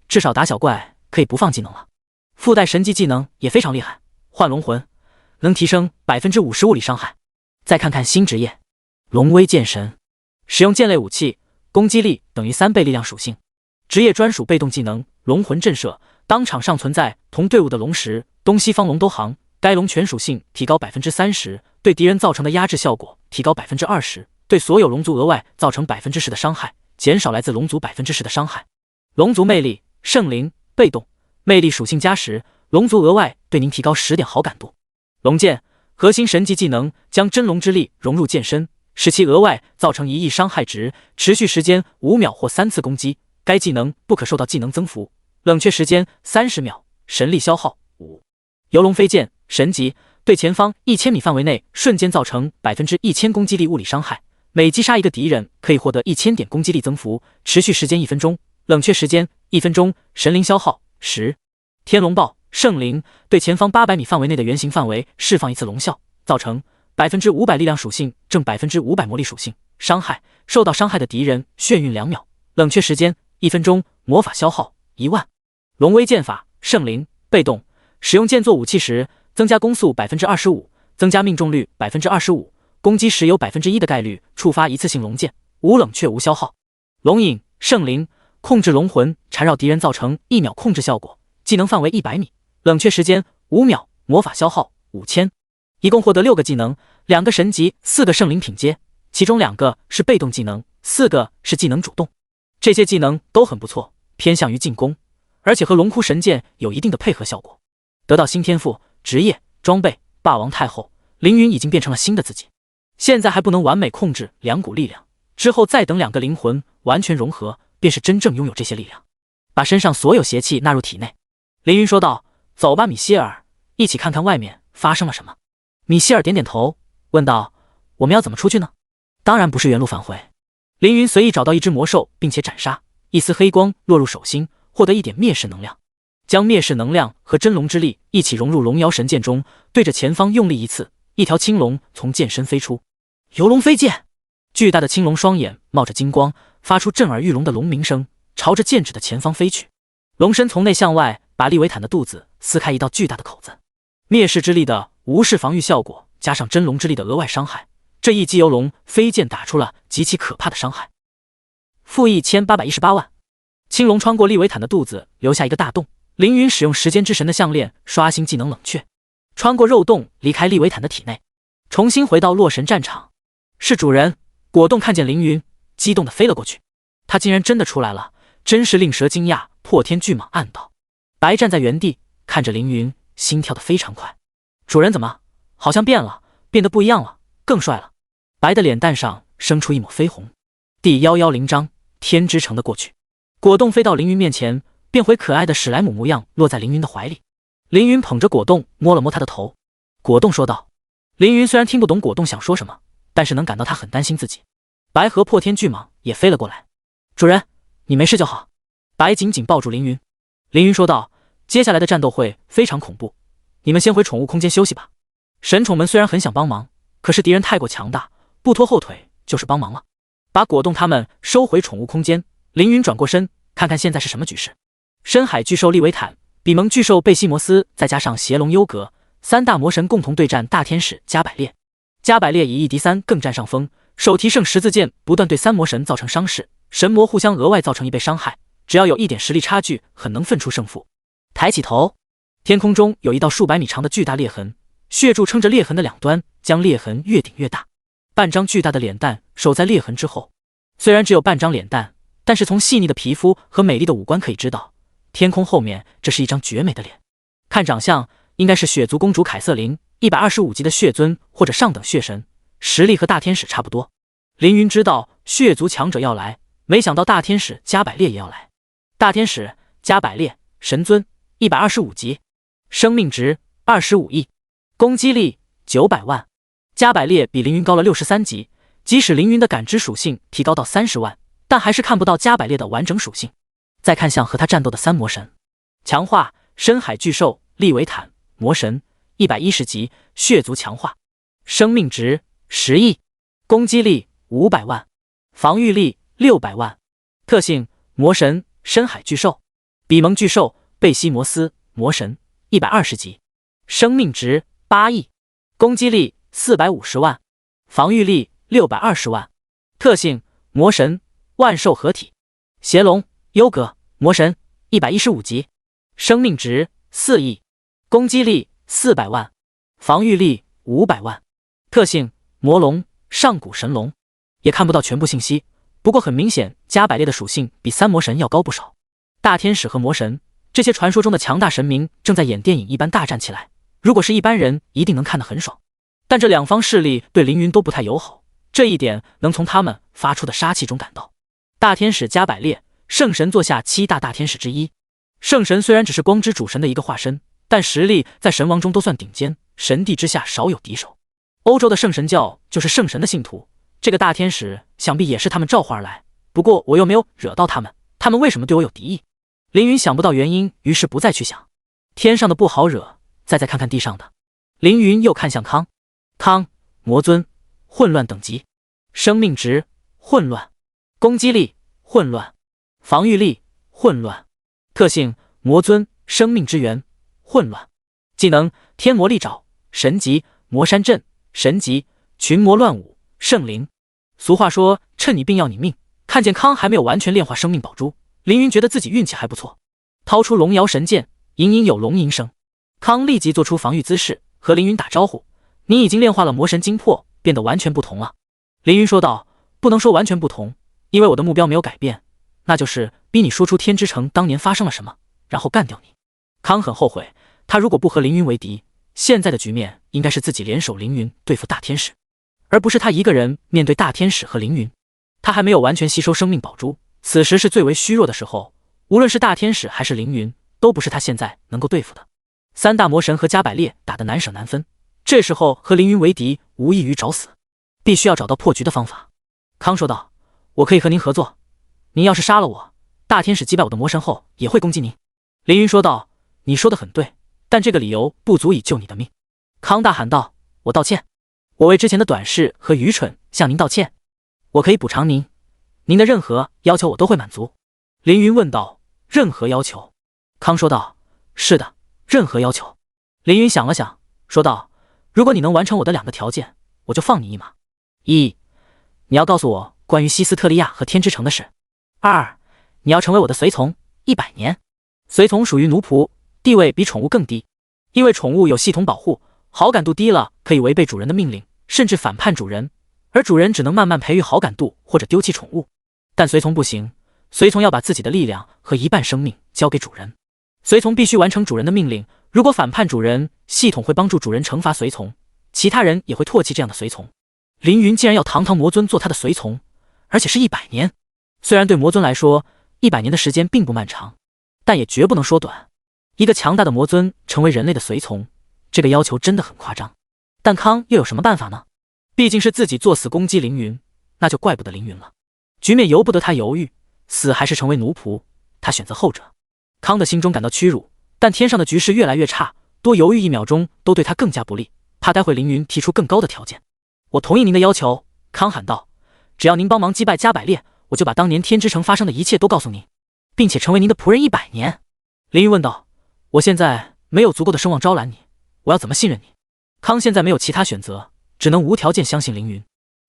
至少打小怪可以不放技能了。附带神级技能也非常厉害，幻龙魂能提升50%物理伤害。再看看新职业龙威剑神，使用剑类武器，攻击力等于3倍力量属性。职业专属被动技能龙魂震慑，当场上存在同队伍的龙时，东西方龙都行，该龙全属性提高30%，对敌人造成的压制效果提高20%，对所有龙族额外造成10%的伤害，减少来自龙族10%的伤害。龙族魅力圣灵被动，魅力属性加10，龙族额外对您提高10点好感度。龙剑核心神级技能，将真龙之力融入剑身，使其额外造成1亿伤害值，持续时间5秒或3次攻击，该技能不可受到技能增幅，冷却时间30秒，神力消耗5。游龙飞剑神级，对前方1000米范围内瞬间造成1000攻击力物理伤害，每击杀一个敌人可以获得1000点攻击力增幅，持续时间1分钟，冷却时间1分钟，神灵消耗10。天龙豹圣灵，对前方800米范围内的圆形范围释放一次龙啸，造成500%力量属性正500%魔力属性伤害，受到伤害的敌人眩晕2秒，冷却时间1分钟，魔法消耗1万。龙威剑法圣灵被动，使用剑作武器时增加攻速25%，增加命中率25%，攻击时有1%的概率触发一次性龙剑，无冷却无消耗。龙影圣灵，控制龙魂缠绕敌人造成1秒控制效果，技能范围100米，冷却时间5秒，魔法消耗5000，一共获得6个技能，2个神级，4个圣灵品阶，其中2个是被动技能，4个是技能主动。这些技能都很不错，偏向于进攻，而且和龙窟神剑有一定的配合效果。得到新天赋、职业、装备，霸王太后，凌云已经变成了新的自己。现在还不能完美控制2股力量，之后再等2个灵魂完全融合，便是真正拥有这些力量，把身上所有邪气纳入体内。凌云说道：“走吧，米歇尔，一起看看外面发生了什么。”米歇尔点点头，问道：“我们要怎么出去呢？”当然不是原路返回。凌云随意找到一只魔兽，并且斩杀，一丝黑光落入手心，获得一点灭世能量，将灭世能量和真龙之力一起融入龙摇神剑中，对着前方用力一刺，一条青龙从剑身飞出。游龙飞剑，巨大的青龙双眼冒着金光，发出震耳欲聋的龙鸣声，朝着剑指的前方飞去。龙身从内向外把利维坦的肚子撕开一道巨大的口子。灭世之力的无视防御效果，加上真龙之力的额外伤害，这一击游龙飞剑打出了极其可怕的伤害。负1818万。青龙穿过利维坦的肚子，留下一个大洞。凌云使用时间之神的项链刷新技能冷却，穿过肉洞离开利维坦的体内，重新回到洛神战场。是主人。果冻看见凌云，激动地飞了过去。他竟然真的出来了，真是令蛇惊讶。破天巨蟒暗道。白站在原地看着凌云，心跳得非常快。主人怎么好像变了，变得不一样了，更帅了。白的脸蛋上生出一抹绯红。第110章天之城的过去。果冻飞到凌云面前，变回可爱的史莱姆模样，落在凌云的怀里。凌云捧着果冻，摸了摸他的头。果冻说道。凌云虽然听不懂果冻想说什么，但是能感到他很担心自己。白和破天巨蟒也飞了过来。主人，你没事就好。白紧紧抱住凌云。凌云说道：“接下来的战斗会非常恐怖，你们先回宠物空间休息吧。”神宠们虽然很想帮忙，可是敌人太过强大，不拖后腿就是帮忙了。把果冻他们收回宠物空间，凌云转过身，看看现在是什么局势。深海巨兽利维坦、比蒙巨兽贝西摩斯，再加上邪龙优格，3大魔神共同对战大天使加百列。加百列以1敌3更占上风，手提圣十字剑不断对3魔神造成伤势，神魔互相额外造成1倍伤害，只要有一点实力差距，很能分出胜负。抬起头，天空中有一道数百米长的巨大裂痕，血柱撑着裂痕的两端，将裂痕越顶越大。半张巨大的脸蛋守在裂痕之后，虽然只有半张脸蛋，但是从细腻的皮肤和美丽的五官可以知道，天空后面这是一张绝美的脸。看长相，应该是血族公主凯瑟琳，125级的血尊或者上等血神，实力和大天使差不多。凌云知道血族强者要来，没想到大天使加百列也要来。大天使加百列，神尊，125级，生命值25亿，攻击力900万。加百列比凌云高了63级，即使凌云的感知属性提高到30万，但还是看不到加百列的完整属性。再看向和他战斗的3魔神，强化深海巨兽利维坦，魔神，110级，血族强化，生命值10亿，攻击力500万，防御力600万。特性魔神深海巨兽，比蒙巨兽贝西摩斯，魔神，120级，生命值8亿，攻击力450万，防御力620万。特性魔神万兽合体，邪龙优格，魔神，115级，生命值4亿，攻击力400万，防御力500万。特性魔龙上古神龙。也看不到全部信息，不过很明显加百列的属性比3魔神要高不少。大天使和魔神，这些传说中的强大神明正在演电影一般大战起来，如果是一般人一定能看得很爽。但这两方势力对凌云都不太友好，这一点能从他们发出的杀气中感到。大天使加百列，圣神座下7大大天使之一。圣神虽然只是光之主神的一个化身，但实力在神王中都算顶尖，神帝之下少有敌手。欧洲的圣神教就是圣神的信徒，这个大天使想必也是他们召唤而来，不过我又没有惹到他们，他们为什么对我有敌意？凌云想不到原因，于是不再去想。天上的不好惹，再看看地上的。凌云又看向康。康，魔尊，混乱等级，生命值混乱，攻击力混乱，防御力混乱。特性魔尊，生命之源，混乱。技能天魔利爪，神级魔山阵，神级群魔乱舞，圣灵。俗话说趁你病要你命，看见康还没有完全炼化生命宝珠，凌云觉得自己运气还不错。掏出龙摇神剑隐隐有龙吟声。康立即做出防御姿势，和凌云打招呼：“你已经炼化了魔神精魄，变得完全不同了。”凌云说道：“不能说完全不同，因为我的目标没有改变，那就是逼你说出天之城当年发生了什么，然后干掉你。”康很后悔，他如果不和凌云为敌，现在的局面应该是自己联手凌云对付大天使，而不是他一个人面对大天使和凌云。他还没有完全吸收生命宝珠，此时是最为虚弱的时候，无论是大天使还是凌云，都不是他现在能够对付的。三大魔神和加百列打得难舍难分，这时候和凌云为敌无异于找死，必须要找到破局的方法。康说道：“我可以和您合作，您要是杀了我，大天使击败我的魔神后也会攻击您。”凌云说道：“你说的很对，但这个理由不足以救你的命。”康大喊道：“我道歉，我为之前的短视和愚蠢向您道歉，我可以补偿您，您的任何要求我都会满足。”凌云问道：“任何要求？”康说道：“是的，任何要求。”凌云想了想，说道：“如果你能完成我的2个条件，我就放你一马。1. 你要告诉我关于西斯特利亚和天之城的事。2. 你要成为我的随从100年。随从属于奴仆，地位比宠物更低，因为宠物有系统保护，好感度低了可以违背主人的命令，甚至反叛主人，而主人只能慢慢培育好感度或者丢弃宠物。但随从不行，随从要把自己的力量和一半生命交给主人。随从必须完成主人的命令，如果反叛主人，系统会帮助主人惩罚随从，其他人也会唾弃这样的随从。凌云竟然要堂堂魔尊做他的随从，而且是100年。虽然对魔尊来说100年的时间并不漫长，但也绝不能说短。一个强大的魔尊成为人类的随从，这个要求真的很夸张。但康又有什么办法呢？毕竟是自己作死攻击凌云，那就怪不得凌云了。局面由不得他犹豫，死还是成为奴仆，他选择后者。康的心中感到屈辱，但天上的局势越来越差，多犹豫1秒钟都对他更加不利，怕待会凌云提出更高的条件。我同意您的要求，康喊道，只要您帮忙击败加百列，我就把当年天之城发生的一切都告诉您，并且成为您的仆人100年。凌云问道，我现在没有足够的声望招揽你，我要怎么信任你？康现在没有其他选择，只能无条件相信凌云。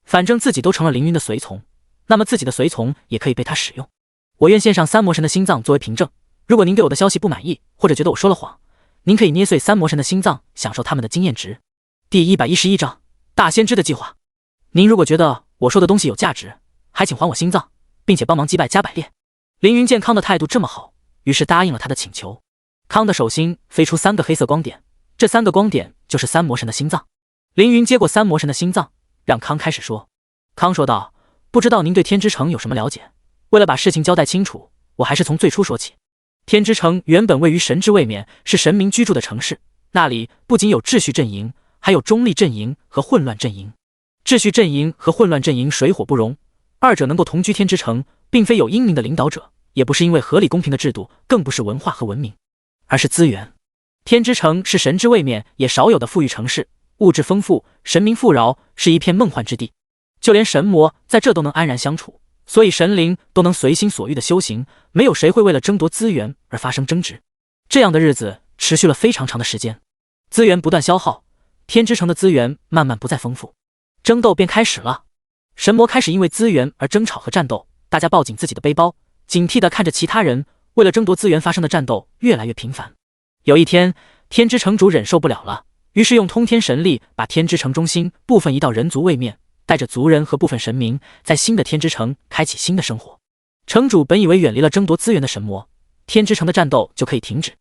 反正自己都成了凌云的随从，那么自己的随从也可以被他使用。我愿献上3魔神的心脏作为凭证，如果您对我的消息不满意，或者觉得我说了谎，您可以捏碎3魔神的心脏，享受他们的经验值。第111章大先知的计划。您如果觉得我说的东西有价值，还请还我心脏，并且帮忙击败加百列。凌云见康的态度这么好，于是答应了他的请求。康的手心飞出3个黑色光点，这3个光点就是3魔神的心脏。凌云接过3魔神的心脏，让康开始说。康说道，不知道您对天之城有什么了解，为了把事情交代清楚，我还是从最初说起。天之城原本位于神之位面，是神明居住的城市，那里不仅有秩序阵营，还有中立阵营和混乱阵营。秩序阵营和混乱阵营水火不容，二者能够同居天之城，并非有英明的领导者，也不是因为合理公平的制度，更不是文化和文明，而是资源。天之城是神之位面也少有的富裕城市，物质丰富，神明富饶，是一片梦幻之地。就连神魔在这都能安然相处，所以神灵都能随心所欲的修行，没有谁会为了争夺资源而发生争执。这样的日子持续了非常长的时间，资源不断消耗，天之城的资源慢慢不再丰富，争斗便开始了。神魔开始因为资源而争吵和战斗，大家抱紧自己的背包，警惕地看着其他人为了争夺资源发生的战斗越来越频繁。有一天，天之城主忍受不了了，于是用通天神力把天之城中心部分移到人族位面，带着族人和部分神明，在新的天之城开启新的生活。城主本以为远离了争夺资源的神魔，天之城的战斗就可以停止，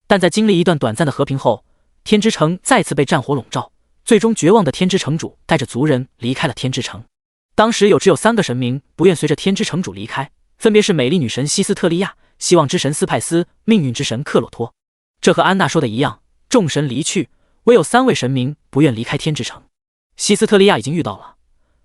但在经历一段短暂的和平后，天之城再次被战火笼罩，最终绝望的天之城主带着族人离开了天之城。当时只有3个神明不愿随着天之城主离开，分别是美丽女神西斯特利亚、希望之神斯派斯、命运之神克洛托。这和安娜说的一样，众神离去，唯有3位神明不愿离开天之城。西斯特利亚已经遇到了，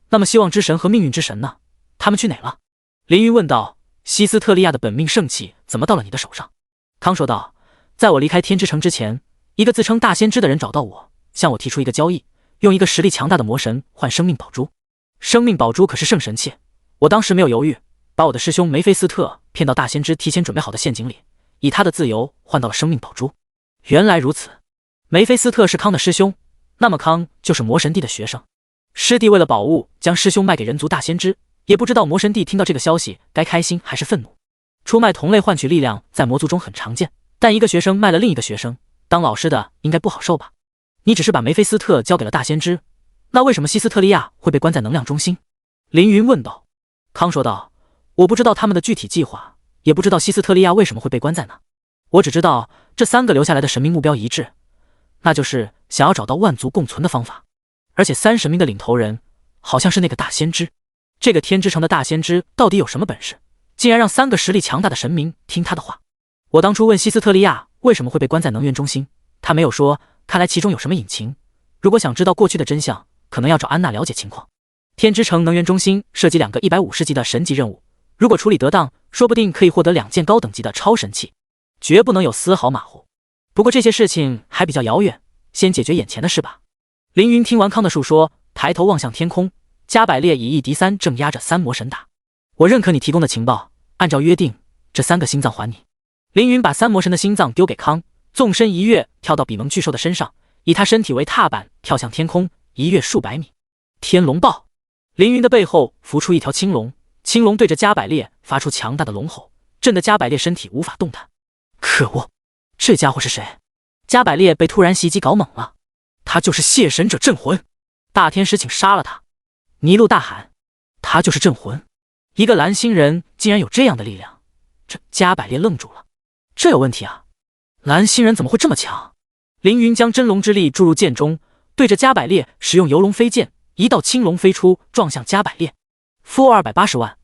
那么希望之神和命运之神呢？他们去哪了？凌云问道。西斯特利亚的本命圣器怎么到了你的手上？康说道，在我离开天之城之前，一个自称大先知的人找到我，向我提出一个交易，用一个实力强大的魔神换生命宝珠。生命宝珠可是圣神器，我当时没有犹豫，把我的师兄梅菲斯特骗到大先知提前准备好的陷阱里，以他的自由换到了生命宝珠。原来如此，梅菲斯特是康的师兄，那么康就是魔神帝的学生。师弟为了宝物将师兄卖给人族大先知，也不知道魔神帝听到这个消息该开心还是愤怒。出卖同类换取力量在魔族中很常见，但一个学生卖了另一个学生，当老师的应该不好受吧？你只是把梅菲斯特交给了大先知，那为什么希斯特利亚会被关在能量中心？凌云问道。康说道，我不知道他们的具体计划，也不知道希斯特利亚为什么会被关在那，我只知道这3个留下来的神明目标一致，那就是想要找到万族共存的方法。而且3神明的领头人好像是那个大先知。这个天之城的大先知到底有什么本事，竟然让3个实力强大的神明听他的话？我当初问希斯特利亚为什么会被关在能源中心，他没有说，看来其中有什么隐情。如果想知道过去的真相，可能要找安娜了解情况。天之城能源中心涉及2个150级的神级任务，如果处理得当，说不定可以获得2件高等级的超神器，绝不能有丝毫马虎。不过这些事情还比较遥远，先解决眼前的事吧。凌云听完康的述说，抬头望向天空，加百列以1敌3正压着3魔神打。我认可你提供的情报，按照约定，这3个心脏还你。凌云把3魔神的心脏丢给康，纵身一跃，跳到比蒙巨兽的身上，以他身体为踏板，跳向天空，一跃数百米。天龙爆！凌云的背后浮出一条青龙，青龙对着加百列发出强大的龙吼，震得加百列身体无法动弹。可恶，这家伙是谁？加百列被突然袭击搞懵了。他就是谢神者镇魂，大天使请杀了他！尼禄大喊，他就是镇魂，一个蓝星人竟然有这样的力量！这加百列愣住了，这有问题啊！蓝星人怎么会这么强？凌云将真龙之力注入剑中，对着加百列使用游龙飞剑，一道青龙飞出，撞向加百列。负280万！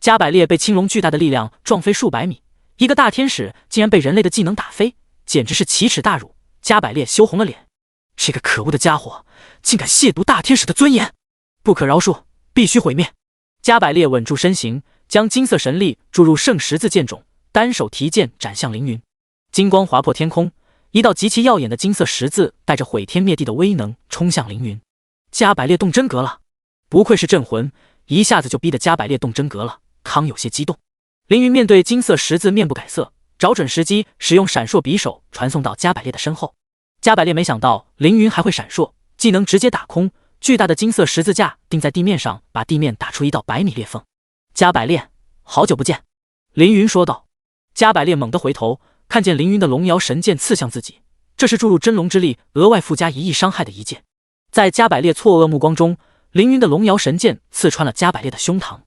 加百列被青龙巨大的力量撞飞数百米，一个大天使竟然被人类的技能打飞，简直是奇耻大辱！加百列羞红了脸，这个可恶的家伙竟敢亵渎大天使的尊严，不可饶恕，必须毁灭！加百列稳住身形，将金色神力注入圣十字剑中，单手提剑斩向凌云。金光划破天空，一道极其耀眼的金色十字带着毁天灭地的威能冲向凌云。加百列动真格了，不愧是镇魂，一下子就逼得加百列动真格了。康有些激动。凌云面对金色十字面不改色，找准时机使用闪烁匕首传送到加百列的身后。加百列没想到凌云还会闪烁，技能直接打空，巨大的金色十字架钉在地面上，把地面打出一道100米裂缝。加百列，好久不见，凌云说道。加百列猛地回头，看见凌云的龙摇神剑刺向自己，这是注入真龙之力额外附加1亿伤害的一剑。在加百列错愕目光中，凌云的龙摇神剑刺穿了加百列的胸膛。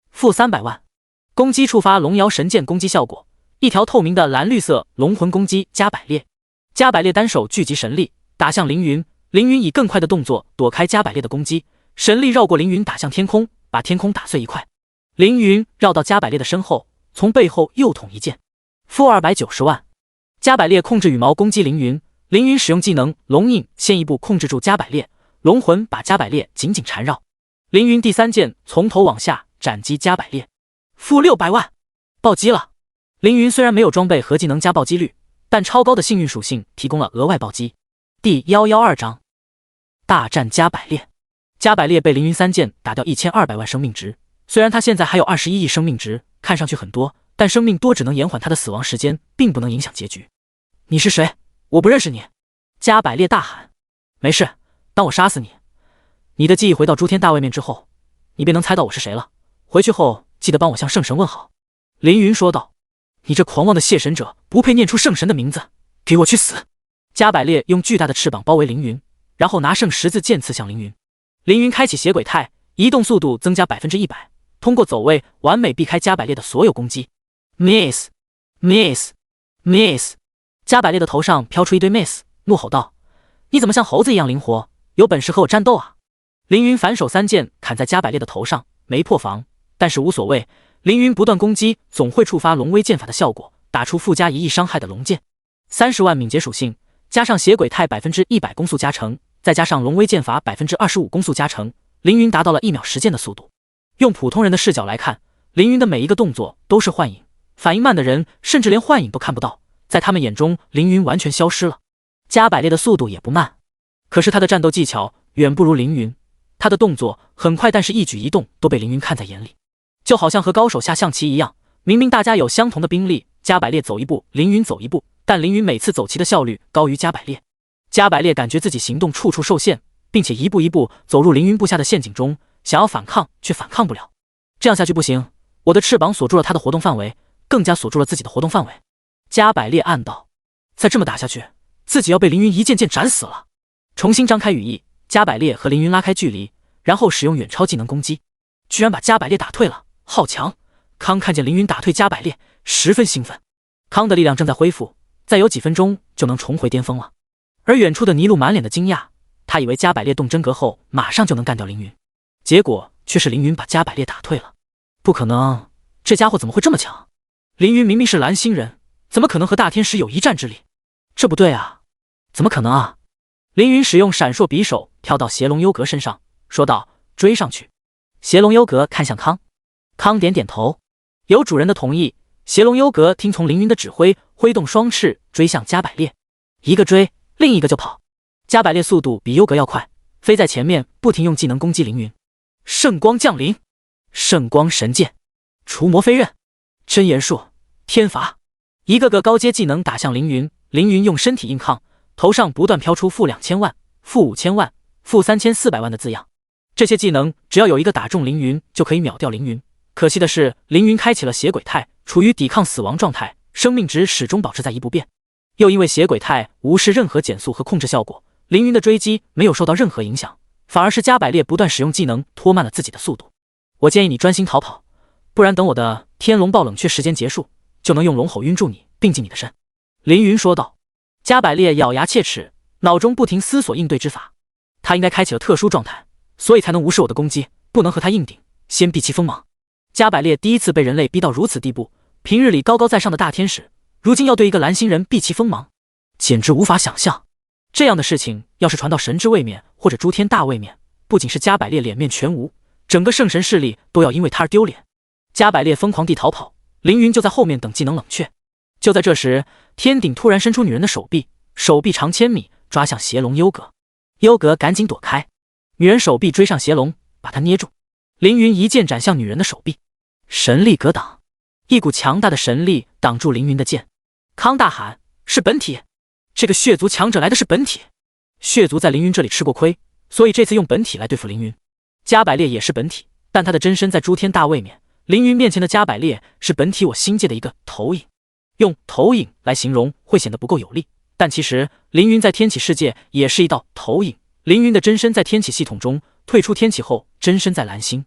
负300万！攻击触发龙摇神剑攻击效果，一条透明的蓝绿色龙魂攻击加百列。加百列单手聚集神力打向凌云，凌云以更快的动作躲开加百列的攻击，神力绕过凌云打向天空，把天空打碎一块。凌云绕到加百列的身后，从背后又捅一剑。负290万！加百列控制羽毛攻击凌云，凌云使用技能龙印先一步控制住加百列，龙魂把加百列紧紧缠绕。凌云第3剑从头往下斩击加百列。负600万！暴击了！凌云虽然没有装备和技能加暴击率，但超高的幸运属性提供了额外暴击。第112章大战加百列。加百列被凌云3剑打掉1200万生命值，虽然他现在还有21亿生命值，看上去很多，但生命多只能延缓他的死亡时间，并不能影响结局。你是谁？我不认识你！加百列大喊。没事，当我杀死你。你的记忆回到诸天大位面之后，你便能猜到我是谁了。回去后记得帮我向圣神问好。凌云说道。你这狂妄的谢神者，不配念出圣神的名字，给我去死！加百列用巨大的翅膀包围凌云，然后拿圣十字剑刺向凌云。凌云开启血鬼态，移动速度增加 100%， 通过走位完美避开加百列的所有攻击。Miss Miss Miss！ 加百列的头上飘出一堆 Miss， 怒吼道：你怎么像猴子一样灵活？有本事和我战斗啊！凌云反手3剑砍在加百列的头上，没破防，但是无所谓。凌云不断攻击总会触发龙威剑法的效果，打出附加1亿伤害的龙剑。30万敏捷属性，加上血鬼态 100% 攻速加成，再加上龙威剑法 25% 攻速加成，凌云达到了1秒10剑的速度。用普通人的视角来看，凌云的每一个动作都是幻影，反应慢的人甚至连幻影都看不到，在他们眼中凌云完全消失了。加百列的速度也不慢，可是他的战斗技巧远不如凌云，他的动作很快，但是一举一动都被凌云看在眼里。就好像和高手下象棋一样，明明大家有相同的兵力，加百列走一步，凌云走一步，但凌云每次走棋的效率高于加百列。加百列感觉自己行动处处受限，并且一步一步走入凌云布下的陷阱中，想要反抗却反抗不了。这样下去不行，我的翅膀锁住了他的活动范围，更加锁住了自己的活动范围。加百列暗道。再这么打下去，自己要被凌云一剑剑斩死了。重新张开羽翼，加百列和凌云拉开距离，然后使用远超技能攻击，居然把加百列打退了，好强！康看见凌云打退加百列，十分兴奋。康的力量正在恢复，再有几分钟就能重回巅峰了。而远处的尼禄满脸的惊讶，他以为加百列动真格后马上就能干掉凌云，结果却是凌云把加百列打退了。不可能，这家伙怎么会这么强？凌云明明是蓝星人，怎么可能和大天使有一战之力？这不对啊，怎么可能啊？凌云使用闪烁匕首跳到邪龙幽阁身上，说道：“追上去。”邪龙幽阁看向康，康点点头，有主人的同意，邪龙幽阁听从凌云的指挥，挥动双翅追向加百列，一个追，另一个就跑。加百列速度比幽阁要快，飞在前面，不停用技能攻击凌云。圣光降临，圣光神剑，除魔飞刃，真言术，天罚，一个个高阶技能打向凌云。凌云用身体硬抗，头上不断飘出-2000万、-5000万、-3400万的字样。这些技能只要有一个打中凌云，就可以秒掉凌云。可惜的是，凌云开启了血鬼态，处于抵抗死亡状态，生命值始终保持在1不变。又因为血鬼态无视任何减速和控制效果，凌云的追击没有受到任何影响，反而是加百列不断使用技能拖慢了自己的速度。我建议你专心逃跑，不然等我的天龙爆冷却时间结束，就能用龙吼晕住你，并进你的身。凌云说道。加百列咬牙切齿，脑中不停思索应对之法。他应该开启了特殊状态，所以才能无视我的攻击，不能和他硬顶，先避其锋芒。加百列第一次被人类逼到如此地步，平日里高高在上的大天使，如今要对一个蓝星人避其锋芒，简直无法想象。这样的事情要是传到神之位面或者诸天大位面，不仅是加百列脸面全无，整个圣神势力都要因为他而丢脸。加百列疯狂地逃跑，凌云就在后面等技能冷却。就在这时，天顶突然伸出女人的手臂，手臂长1000米，抓向邪龙幽阁。幽阁赶紧躲开，女人手臂追上邪龙，把他捏住。凌云一剑斩向女人的手臂，神力格挡，一股强大的神力挡住凌云的剑。康大喊：“是本体！这个血族强者来的是本体！”血族在凌云这里吃过亏，所以这次用本体来对付凌云。加百列也是本体，但他的真身在诸天大位面，凌云面前的加百列是本体我星界的一个投影。用投影来形容会显得不够有力，但其实凌云在天启世界也是一道投影。凌云的真身在天启系统中，退出天启后真身在蓝星，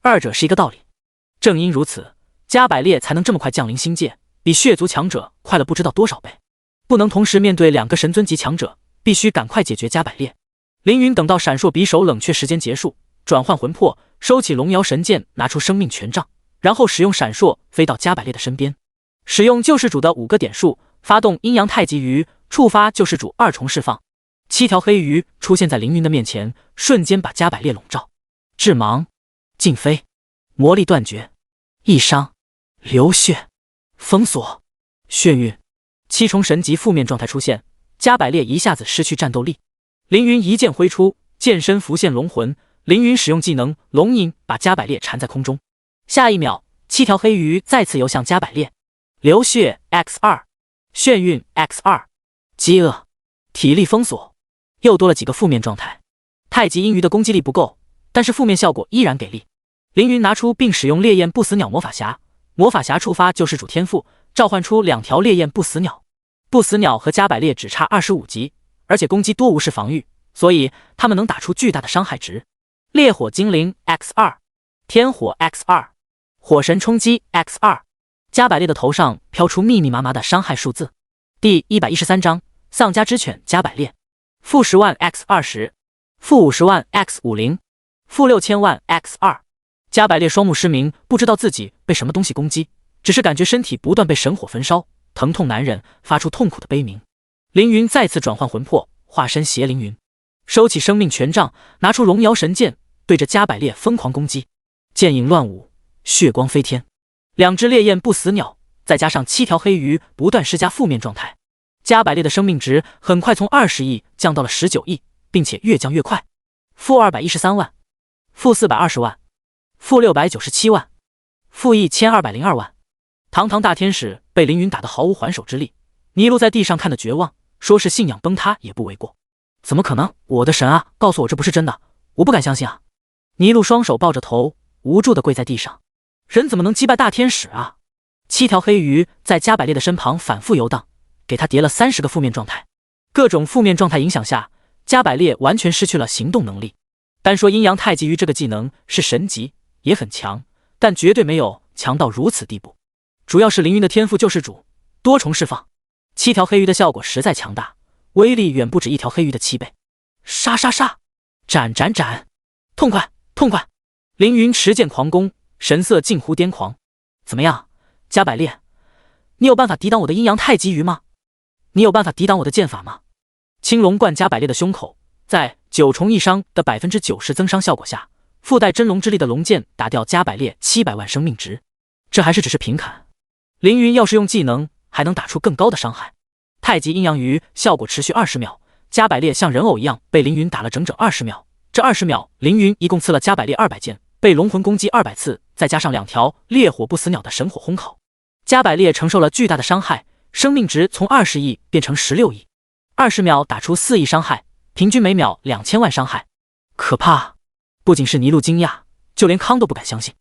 二者是一个道理。正因如此，加百列才能这么快降临星界，比血族强者快了不知道多少倍。不能同时面对2个神尊级强者，必须赶快解决加百列。凌云等到闪烁匕首冷却时间结束，转换魂魄，收起龙瑶神剑，拿出生命权杖，然后使用闪烁飞到加百列的身边。使用救世主的5个点数，发动阴阳太极鱼，触发救世主2重释放。7条黑鱼出现在凌云的面前，瞬间把加百列笼罩。致盲、禁飞、魔力断绝、熠伤、流血、封锁、眩晕，7重神级负面状态出现，加百列一下子失去战斗力。凌云一剑挥出，剑身浮现龙魂，凌云使用技能龙影把加百列缠在空中。下一秒，7条黑鱼再次游向加百列。流血 X2， 眩晕 X2， 饥饿、体力封锁，又多了几个负面状态。太极阴鱼的攻击力不够，但是负面效果依然给力。凌云拿出并使用烈焰不死鸟魔法匣，魔法匣触发救世主天赋，召唤出2条烈焰不死鸟。不死鸟和加百列只差25级，而且攻击多无视防御，所以他们能打出巨大的伤害值。烈火精灵 X2， 天火 X2， 火神冲击 X2。加百列的头上飘出密密麻麻的伤害数字。第113章丧家之犬加百列-10万 X20 -50万 X50 -6000万 X2。加百列双目失明，不知道自己被什么东西攻击，只是感觉身体不断被神火焚烧，疼痛难忍，发出痛苦的悲鸣。凌云再次转换魂魄，化身邪凌云，收起生命权杖，拿出龙瑶神剑，对着加百列疯狂攻击。剑影乱舞，血光飞天，2只烈焰不死鸟，再加上7条黑鱼，不断施加负面状态。加百列的生命值很快从20亿降到了19亿，并且越降越快。-213万，-420万，-697万，-1202万。堂堂大天使被凌云打得毫无还手之力，尼禄在地上看得绝望，说是信仰崩塌也不为过。怎么可能？我的神啊，告诉我这不是真的，我不敢相信啊！尼禄双手抱着头，无助地跪在地上。人怎么能击败大天使啊？7条黑鱼在加百列的身旁反复游荡，给他叠了30个负面状态。各种负面状态影响下，加百列完全失去了行动能力。单说阴阳太极鱼这个技能是神级，也很强，但绝对没有强到如此地步。主要是凌云的天赋救世主，多重释放，7条黑鱼的效果实在强大，威力远不止1条黑鱼的7倍。杀杀杀，斩斩斩，痛快痛快！凌云持剑狂攻，神色近乎癫狂。怎么样，加百列，你有办法抵挡我的阴阳太极鱼吗？你有办法抵挡我的剑法吗？青龙贯加百列的胸口，在9重一伤的 90% 增伤效果下，附带真龙之力的龙剑打掉加百列700万生命值。这还是只是平砍，凌云要是用技能，还能打出更高的伤害。太极阴阳鱼效果持续20秒，加百列像人偶一样被凌云打了整整20秒。这20秒，凌云一共刺了加百列200剑，被龙魂攻击200次，再加上2条烈火不死鸟的神火烘烤，加百列承受了巨大的伤害，生命值从20亿变成16亿。20秒打出4亿伤害，平均每秒2000万伤害，可怕！不仅是尼禄惊讶，就连康都不敢相信。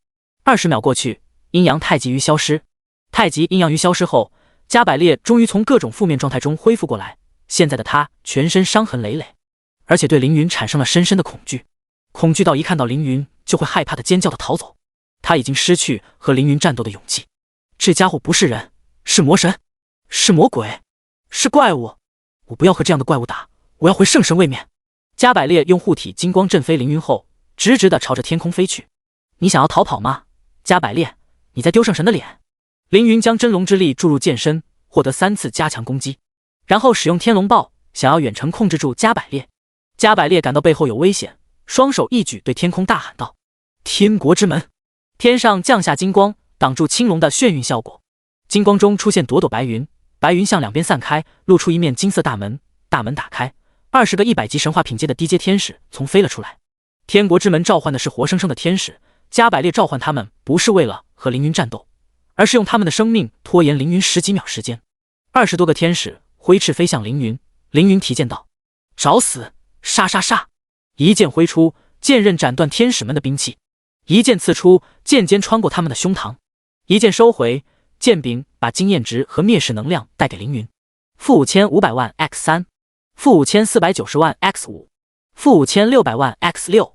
20秒过去，阴阳太极鱼消失。太极阴阳鱼消失后，加百列终于从各种负面状态中恢复过来。现在的他全身伤痕累累，而且对凌云产生了深深的恐惧，恐惧到一看到凌云就会害怕的尖叫的逃走。他已经失去和凌云战斗的勇气。这家伙不是人，是魔神，是魔鬼，是怪物。我不要和这样的怪物打，我要回圣神位面。加百列用护体金光震飞凌云后，直直的朝着天空飞去。你想要逃跑吗？加百列，你在丢圣神的脸。凌云将真龙之力注入剑身，获得3次加强攻击，然后使用天龙爆，想要远程控制住加百列。加百列感到背后有危险，双手一举对天空大喊道：天国之门！天上降下金光，挡住青龙的眩晕效果。金光中出现朵朵白云，白云向两边散开，露出一面金色大门。大门打开，20个100级神话品阶的低阶天使从飞了出来。天国之门召唤的是活生生的天使，加百列召唤他们不是为了和凌云战斗，而是用他们的生命拖延凌云10几秒时间。20多个天使挥斥飞向凌云，凌云提剑道：找死！杀杀杀！一剑挥出，剑刃斩断天使们的兵器，一剑刺出，剑尖穿过他们的胸膛，一剑收回，剑柄把经验值和灭世能量带给凌云。负5500万 x3， 负5490万 x5， 负5600万 x6。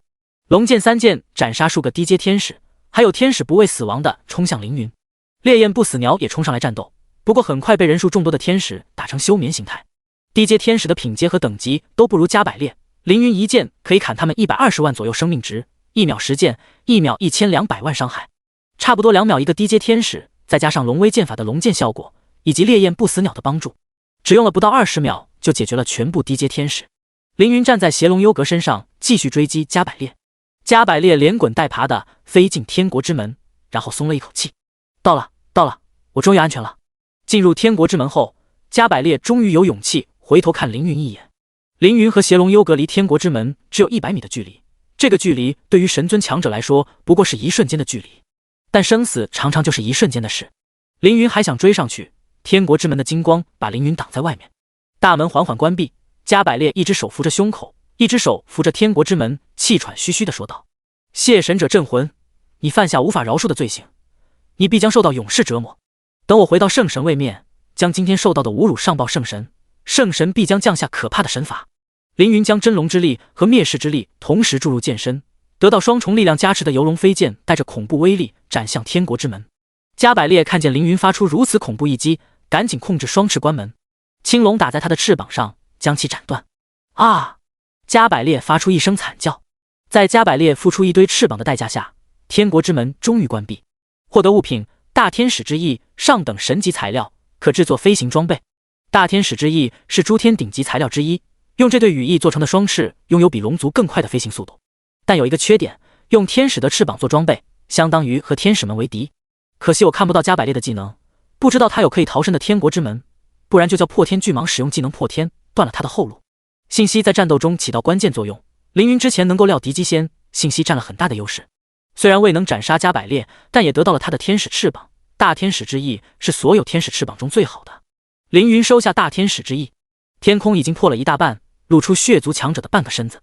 龙剑3剑斩杀数个低阶天使，还有天使不畏死亡的冲向凌云。烈焰不死鸟也冲上来战斗，不过很快被人数众多的天使打成休眠形态。低阶天使的品阶和等级都不如加百列，凌云一剑可以砍他们120万左右生命值，1秒10剑，1秒1200万伤害，差不多2秒一个低阶天使，再加上龙威剑法的龙剑效果以及烈焰不死鸟的帮助，只用了不到20秒就解决了全部低阶天使。凌云站在邪龙幽阁身上继续追击加百列，加百列连滚带爬的飞进天国之门，然后松了一口气，到了，我终于安全了。进入天国之门后，加百列终于有勇气回头看凌云一眼。凌云和邪龙幽阁离天国之门只有100米的距离，这个距离对于神尊强者来说不过是一瞬间的距离，但生死常常就是一瞬间的事。凌云还想追上去，天国之门的金光把凌云挡在外面。大门缓缓关闭，加百列一只手扶着胸口，一只手扶着天国之门，气喘吁吁地说道：谢神者镇魂，你犯下无法饶恕的罪行，你必将受到永世折磨。等我回到圣神位面，将今天受到的侮辱上报圣神，圣神必将降下可怕的神罚。凌云将真龙之力和灭世之力同时注入剑身，得到双重力量加持的游龙飞剑带着恐怖威力斩向天国之门。加百列看见凌云发出如此恐怖一击，赶紧控制双翅关门，青龙打在他的翅膀上，将其斩断。啊！加百列发出一声惨叫。在加百列付出一堆翅膀的代价下，天国之门终于关闭。获得物品：大天使之翼，上等神级材料，可制作飞行装备。大天使之翼是诸天顶级材料之一，用这对羽翼做成的双翅拥有比龙族更快的飞行速度，但有一个缺点，用天使的翅膀做装备，相当于和天使们为敌。可惜我看不到加百列的技能，不知道他有可以逃生的天国之门，不然就叫破天巨蟒使用技能破天，断了他的后路。信息在战斗中起到关键作用，凌云之前能够料敌机先，信息占了很大的优势。虽然未能斩杀加百列，但也得到了他的天使翅膀。大天使之翼是所有天使翅膀中最好的。凌云收下大天使之翼，天空已经破了一大半，露出血族强者的半个身子。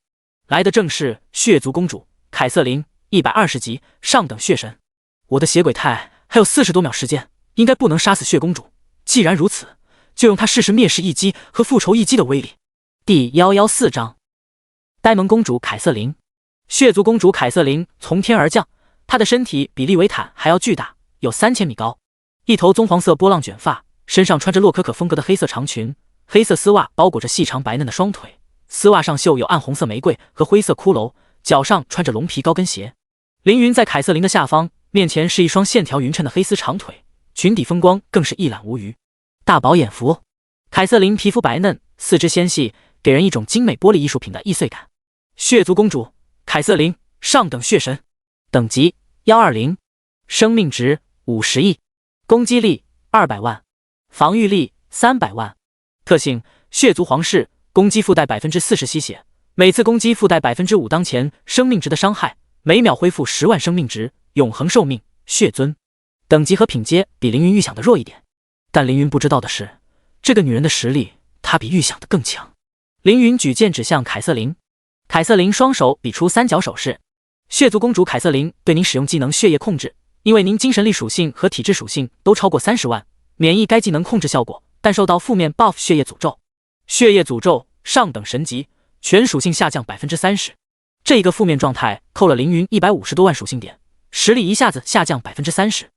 来的正是血族公主凯瑟琳，120级上等血神。我的血鬼太还有40多秒时间，应该不能杀死血公主。既然如此，就用它试试灭世一击和复仇一击的威力。第114章，呆萌公主凯瑟琳。血族公主凯瑟琳从天而降，她的身体比利维坦还要巨大，有3000米高，一头棕黄色波浪卷发，身上穿着洛可可风格的黑色长裙，黑色丝袜包裹着细长白嫩的双腿，丝袜上绣有暗红色玫瑰和灰色骷髅，脚上穿着龙皮高跟鞋。凌云在凯瑟琳的下方，面前是一双线条匀称的黑丝长腿，裙底风光更是一览无余。大饱眼福，凯瑟琳皮肤白嫩，四肢纤细，给人一种精美玻璃艺术品的易碎感。血族公主凯瑟琳，上等血神，等级120，生命值50亿，攻击力200万，防御力300万。特性：血族皇室，攻击附带40%吸血，每次攻击附带5%当前生命值的伤害，每秒恢复10万生命值，永恒寿命。血尊。等级和品阶比凌云预想的弱一点，但凌云不知道的是，这个女人的实力她比预想的更强。凌云举剑指向凯瑟琳，凯瑟琳双手比出三角手势。血族公主凯瑟琳对您使用技能血液控制，因为您精神力属性和体质属性都超过30万，免疫该技能控制效果，但受到负面 buff 血液诅咒。血液诅咒上等神级，全属性下降30%。这一个负面状态扣了凌云150多万属性点，实力一下子下降30%。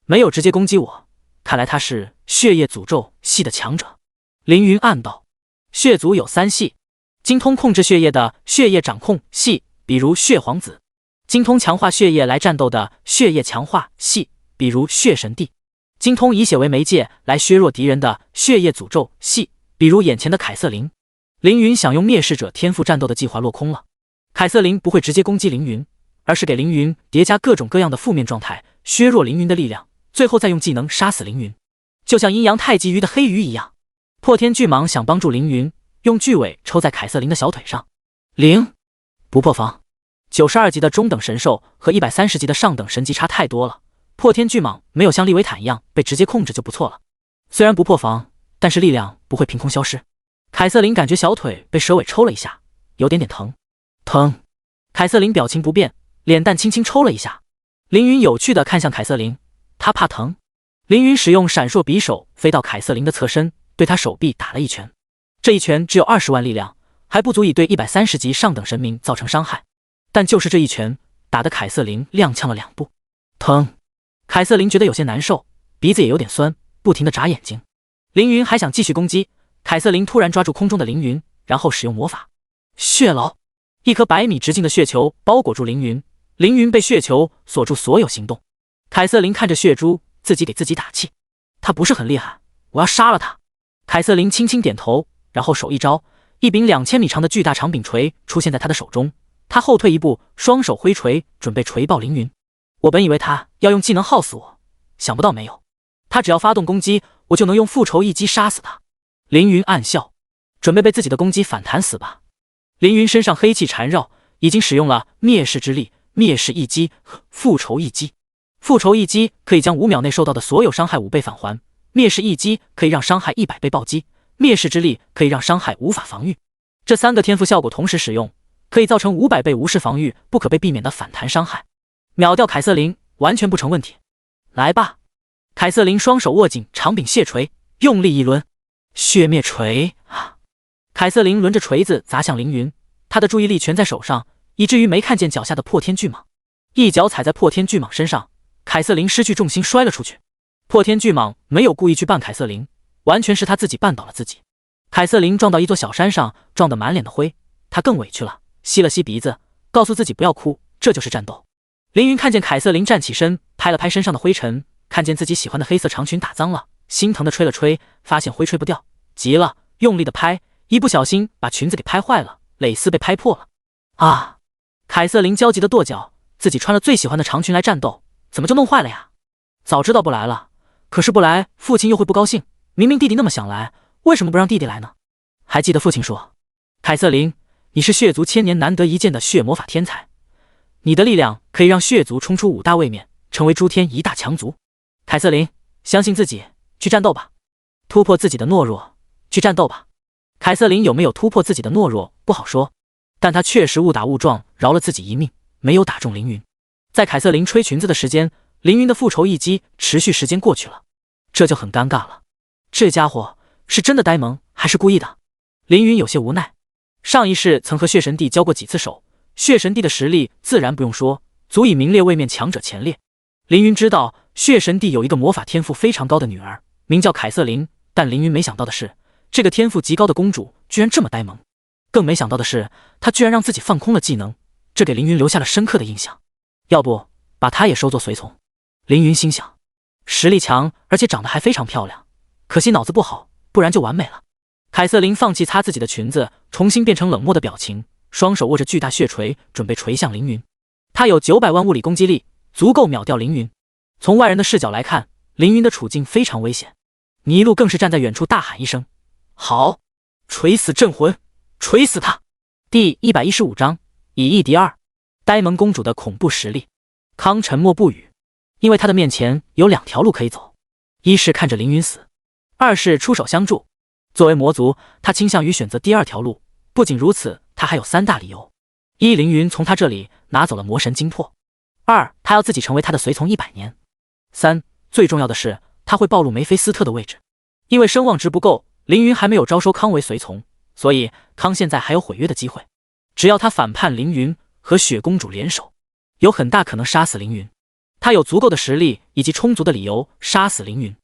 没有直接攻击我，看来他是血液诅咒系的强者。凌云暗道，血族有3系，精通控制血液的血液掌控系，比如血皇子；精通强化血液来战斗的血液强化系，比如血神帝；精通以血为媒介来削弱敌人的血液诅咒系，比如眼前的凯瑟琳。凌云想用灭世者天赋战斗的计划落空了。凯瑟琳不会直接攻击凌云，而是给凌云叠加各种各样的负面状态，削弱凌云的力量，最后再用技能杀死凌云，就像阴阳太极鱼的黑鱼一样。破天巨蟒想帮助凌云，用巨尾抽在凯瑟琳的小腿上。不破防。92级的中等神兽和130级的上等神级差太多了，破天巨蟒没有像利维坦一样被直接控制就不错了。虽然不破防，但是力量不会凭空消失。凯瑟琳感觉小腿被蛇尾抽了一下，有点疼。凯瑟琳表情不变，脸蛋轻轻抽了一下。凌云有趣地看向凯瑟琳，她怕疼。凌云使用闪烁匕首飞到凯瑟琳的侧身，对她手臂打了一拳。这一拳只有20万力量，还不足以对130级上等神明造成伤害，但就是这一拳打得凯瑟琳踉跄了2步。疼！凯瑟琳觉得有些难受，鼻子也有点酸，不停地眨眼睛。凌云还想继续攻击，凯瑟琳突然抓住空中的凌云，然后使用魔法血牢。一颗100米直径的血球包裹住凌云，凌云被血球锁住所有行动。凯瑟琳看着血珠，自己给自己打气，他不是很厉害，我要杀了他。凯瑟琳轻轻点头，然后手一招，一柄2000米长的巨大长柄锤出现在他的手中。他后退一步，双手挥锤，准备锤爆凌云。我本以为他要用技能耗死我，想不到没有，他只要发动攻击，我就能用复仇一击杀死他。凌云暗笑，准备被自己的攻击反弹死吧。凌云身上黑气缠绕，已经使用了灭世之力、灭世一击和复仇一击。复仇一击可以将5秒内受到的所有伤害5倍返还，灭世一击可以让伤害100倍暴击，灭世之力可以让伤害无法防御。这3个天赋效果同时使用，可以造成500倍无视防御不可被避免的反弹伤害，秒掉凯瑟琳完全不成问题。来吧！凯瑟琳双手握紧长柄血锤，用力一抡，血灭锤啊！凯瑟琳抡着锤子砸向凌云，她的注意力全在手上，以至于没看见脚下的破天巨蟒。一脚踩在破天巨蟒身上，凯瑟琳失去重心摔了出去。破天巨蟒没有故意去绊凯瑟琳，完全是他自己绊倒了自己。凯瑟琳撞到一座小山上，撞得满脸的灰，她更委屈了，吸了吸鼻子，告诉自己不要哭，这就是战斗。凌云看见凯瑟琳站起身，拍了拍身上的灰尘，看见自己喜欢的黑色长裙打脏了，心疼的吹了吹，发现灰吹不掉，急了，用力的拍，一不小心把裙子给拍坏了，蕾丝被拍破了。啊！凯瑟琳焦急的跺脚，自己穿了最喜欢的长裙来战斗，怎么就弄坏了呀？早知道不来了，可是不来父亲又会不高兴，明明弟弟那么想来，为什么不让弟弟来呢？还记得父亲说，凯瑟琳，你是血族1000年难得一见的血魔法天才，你的力量可以让血族冲出5大位面，成为诸天1大强族。凯瑟琳，相信自己，去战斗吧，突破自己的懦弱，去战斗吧。凯瑟琳有没有突破自己的懦弱不好说，但她确实误打误撞饶了自己一命，没有打中凌云。在凯瑟琳吹裙子的时间，凌云的复仇一击持续时间过去了，这就很尴尬了。这家伙是真的呆萌，还是故意的？凌云有些无奈。上一世曾和血神帝交过几次手，血神帝的实力自然不用说，足以名列位面强者前列。凌云知道血神帝有一个魔法天赋非常高的女儿，名叫凯瑟琳，但凌云没想到的是，这个天赋极高的公主居然这么呆萌。更没想到的是，她居然让自己放空了技能，这给凌云留下了深刻的印象。要不把她也收作随从？凌云心想，实力强，而且长得还非常漂亮，可惜脑子不好，不然就完美了。凯瑟琳放弃擦自己的裙子，重新变成冷漠的表情，双手握着巨大血锤，准备锤向凌云。她有900万物理攻击力，足够秒掉凌云。从外人的视角来看，凌云的处境非常危险。尼禄更是站在远处大喊一声：“好！锤死镇魂，锤死他！”第115章以一敌二，呆萌公主的恐怖实力。康沉默不语，因为他的面前有2条路可以走：一是看着凌云死，二是出手相助。作为魔族，他倾向于选择第2条路。不仅如此，他还有3大理由：一，凌云从他这里拿走了魔神精魄；二，他要自己成为他的随从100年；三，最重要的是，他会暴露梅菲斯特的位置。因为声望值不够，凌云还没有招收康为随从，所以康现在还有毁约的机会。只要他反叛凌云，和雪公主联手，有很大可能杀死凌云。他有足够的实力以及充足的理由杀死凌云。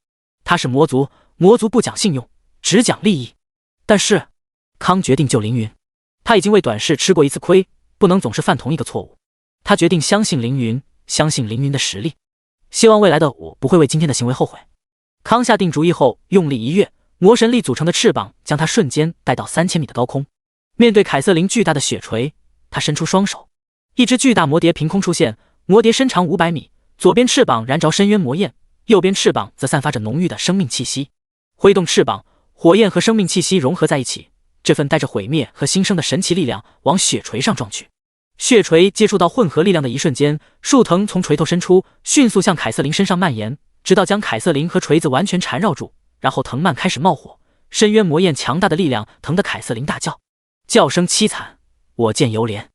他是魔族，魔族不讲信用，只讲利益。但是康决定救凌云，他已经为短视吃过一次亏，不能总是犯同一个错误。他决定相信凌云，相信凌云的实力，希望未来的我不会为今天的行为后悔。康下定主意后，用力一跃，魔神力组成的翅膀将他瞬间带到3000米的高空。面对凯瑟琳巨大的血锤，他伸出双手，一只巨大魔蝶凭空出现。魔蝶身长500米，左边翅膀燃着深渊魔焰，右边翅膀则散发着浓郁的生命气息。挥动翅膀，火焰和生命气息融合在一起，这份带着毁灭和新生的神奇力量往血锤上撞去。血锤接触到混合力量的一瞬间，树藤从锤头伸出，迅速向凯瑟琳身上蔓延，直到将凯瑟琳和锤子完全缠绕住，然后藤蔓开始冒火。深渊魔焰强大的力量疼得凯瑟琳大叫，叫声凄惨，我见犹怜。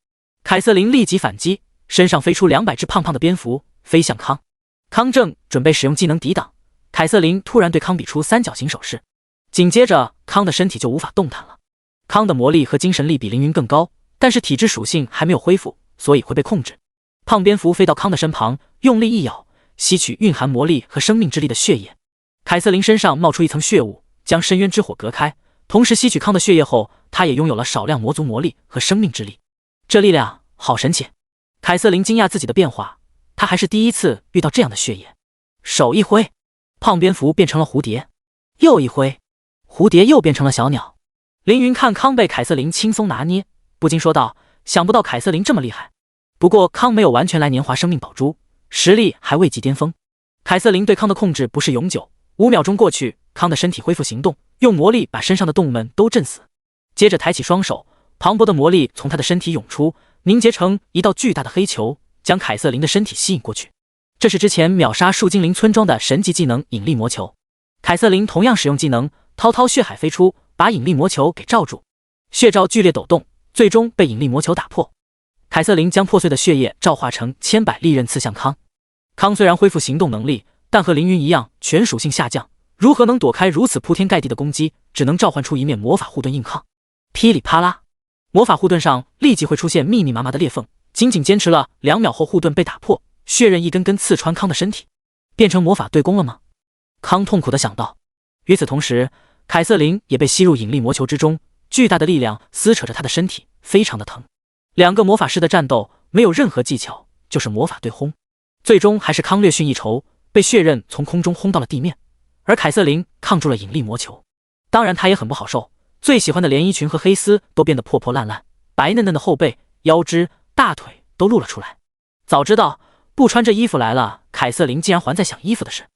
凯瑟琳立即反击，身上飞出200只胖胖的蝙蝠，飞向康。康正准备使用技能抵挡，凯瑟琳突然对康比出3角形手势，紧接着康的身体就无法动弹了。康的魔力和精神力比凌云更高，但是体质属性还没有恢复，所以会被控制。胖蝙蝠飞到康的身旁，用力一咬，吸取蕴含魔力和生命之力的血液。凯瑟琳身上冒出一层血雾，将深渊之火隔开，同时吸取康的血液后，他也拥有了少量魔族魔力和生命之力。这力量好神奇！凯瑟琳惊讶自己的变化，她还是第一次遇到这样的血液。手一挥，胖蝙蝠变成了蝴蝶，又一挥，蝴蝶又变成了小鸟。凌云看康被凯瑟琳轻松拿捏，不禁说道：想不到凯瑟琳这么厉害。不过康没有完全来年华生命宝珠，实力还未及巅峰。凯瑟琳对康的控制不是永久，5秒钟过去，康的身体恢复行动，用魔力把身上的动物们都震死。接着抬起双手，磅礴的魔力从他的身体涌出，凝结成一道巨大的黑球，将凯瑟琳的身体吸引过去。这是之前秒杀树精灵村庄的神级技能引力魔球。凯瑟琳同样使用技能，滔滔血海飞出，把引力魔球给罩住。血罩剧烈抖动，最终被引力魔球打破。凯瑟琳将破碎的血液召化成千百利刃刺向康。康虽然恢复行动能力，但和凌云一样全属性下降，如何能躲开如此铺天盖地的攻击？只能召唤出一面魔法护盾硬抗。噼里啪啦，魔法护盾上立即会出现密密麻麻的裂缝，仅仅坚持了2秒后，护盾被打破，血刃一根根刺穿康的身体。变成魔法对攻了吗？康痛苦地想到。与此同时，凯瑟琳也被吸入引力魔球之中，巨大的力量撕扯着她的身体，非常的疼。2个魔法师的战斗没有任何技巧，就是魔法对轰。最终还是康略逊一筹，被血刃从空中轰到了地面，而凯瑟琳抗住了引力魔球。当然他也很不好受，最喜欢的连衣裙和黑丝都变得破破烂烂，白嫩嫩的后背、腰肢、大腿都露了出来。早知道不穿这衣服来了，凯瑟琳竟然还在想衣服的事。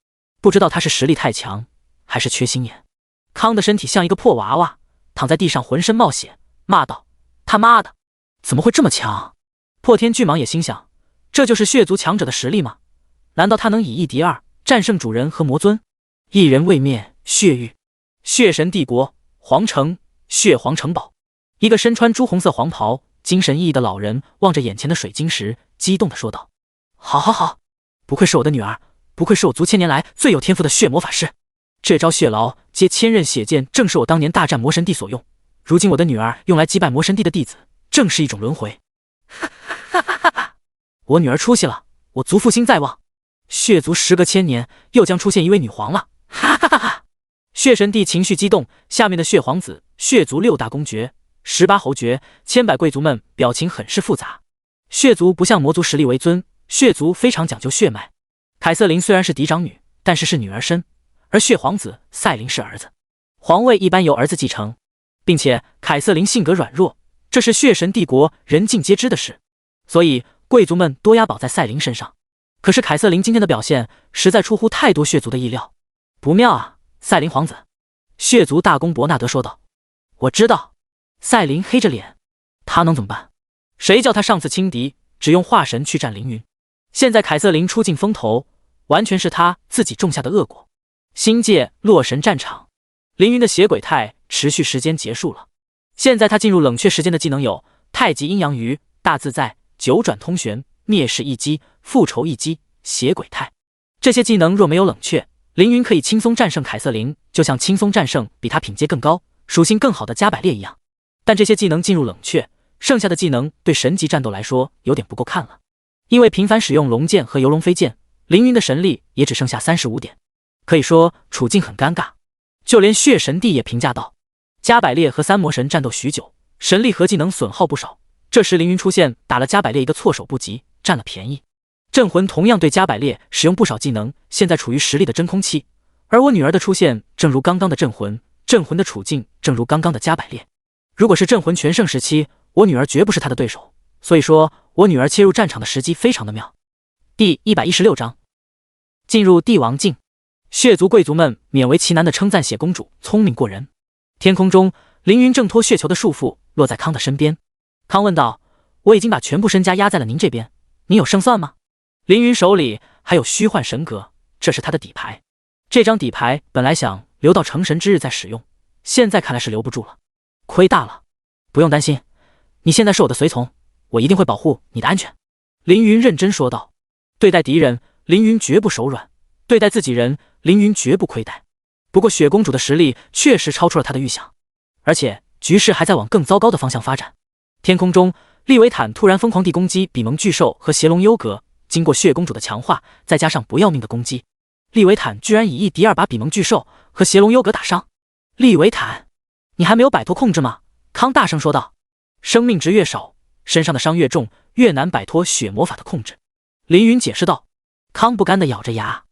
不知道他是实力太强，还是缺心眼。康的身体像一个破娃娃，躺在地上浑身冒血，骂道：他妈的，怎么会这么强？破天巨蟒也心想，这就是血族强者的实力吗？难道他能以一敌二，战胜主人和魔尊？一人未灭，血域。血神帝国皇城，血皇城堡。一个身穿朱红色黄袍、精神奕奕的老人望着眼前的水晶石，激动地说道：好好好，不愧是我的女儿，不愧是我族千年来最有天赋的血魔法师。这招血牢接千仞血剑正是我当年大战魔神帝所用，如今我的女儿用来击败魔神帝的弟子，正是一种轮回。我女儿出息了，我族复兴在望，血族时隔千年又将出现一位女皇了。哈哈哈哈！血神帝情绪激动，下面的血皇子、血族6大公爵、18侯爵、千百贵族们表情很是复杂。血族不像魔族实力为尊，血族非常讲究血脉。凯瑟琳虽然是嫡长女，但是女儿身，而血皇子赛琳是儿子，皇位一般由儿子继承，并且凯瑟琳性格软弱，这是血神帝国人尽皆知的事，所以贵族们多押宝在赛琳身上。可是凯瑟琳今天的表现实在出乎太多血族的意料，不妙啊，赛琳皇子。血族大公伯纳德说道。我知道。赛琳黑着脸，他能怎么办？谁叫他上次轻敌只用化神去战凌云，现在凯瑟琳出尽风头，完全是他自己种下的恶果。新界洛神战场，凌云的血鬼态持续时间结束了，现在他进入冷却时间的技能有太极阴阳鱼、大自在、九转通玄、灭世一击、复仇一击、血鬼态。这些技能若没有冷却，凌云可以轻松战胜凯瑟琳，就像轻松战胜比他品阶更高、属性更好的加百列一样。但这些技能进入冷却，剩下的技能对神级战斗来说有点不够看了。因为频繁使用龙剑和游龙飞剑，凌云的神力也只剩下35点，可以说处境很尴尬。就连血神帝也评价道，加百列和三魔神战斗许久，神力和技能损耗不少，这时凌云出现，打了加百列一个措手不及，占了便宜。镇魂同样对加百列使用不少技能，现在处于实力的真空期，而我女儿的出现正如刚刚的镇魂，镇魂的处境正如刚刚的加百列。如果是镇魂全盛时期，我女儿绝不是她的对手，所以说我女儿切入战场的时机非常的妙。第116章，进入帝王境。血族贵族们勉为其难地称赞血公主聪明过人。天空中，凌云挣脱血球的束缚，落在康的身边。康问道：我已经把全部身家压在了您这边，您有胜算吗？凌云手里还有虚幻神格，这是他的底牌。这张底牌本来想留到成神之日再使用，现在看来是留不住了。亏大了，不用担心，你现在是我的随从，我一定会保护你的安全。凌云认真说道。对待敌人，凌云绝不手软；对待自己人，凌云绝不亏待。不过雪公主的实力确实超出了他的预想，而且局势还在往更糟糕的方向发展。天空中，利维坦突然疯狂地攻击比蒙巨兽和邪龙幽阁，经过血公主的强化，再加上不要命的攻击，利维坦居然以1敌2把比蒙巨兽和邪龙幽阁打伤。利维坦，你还没有摆脱控制吗？康大声说道。生命值越少，身上的伤越重，越难摆脱血魔法的控制。凌云解释道。康不甘地咬着牙。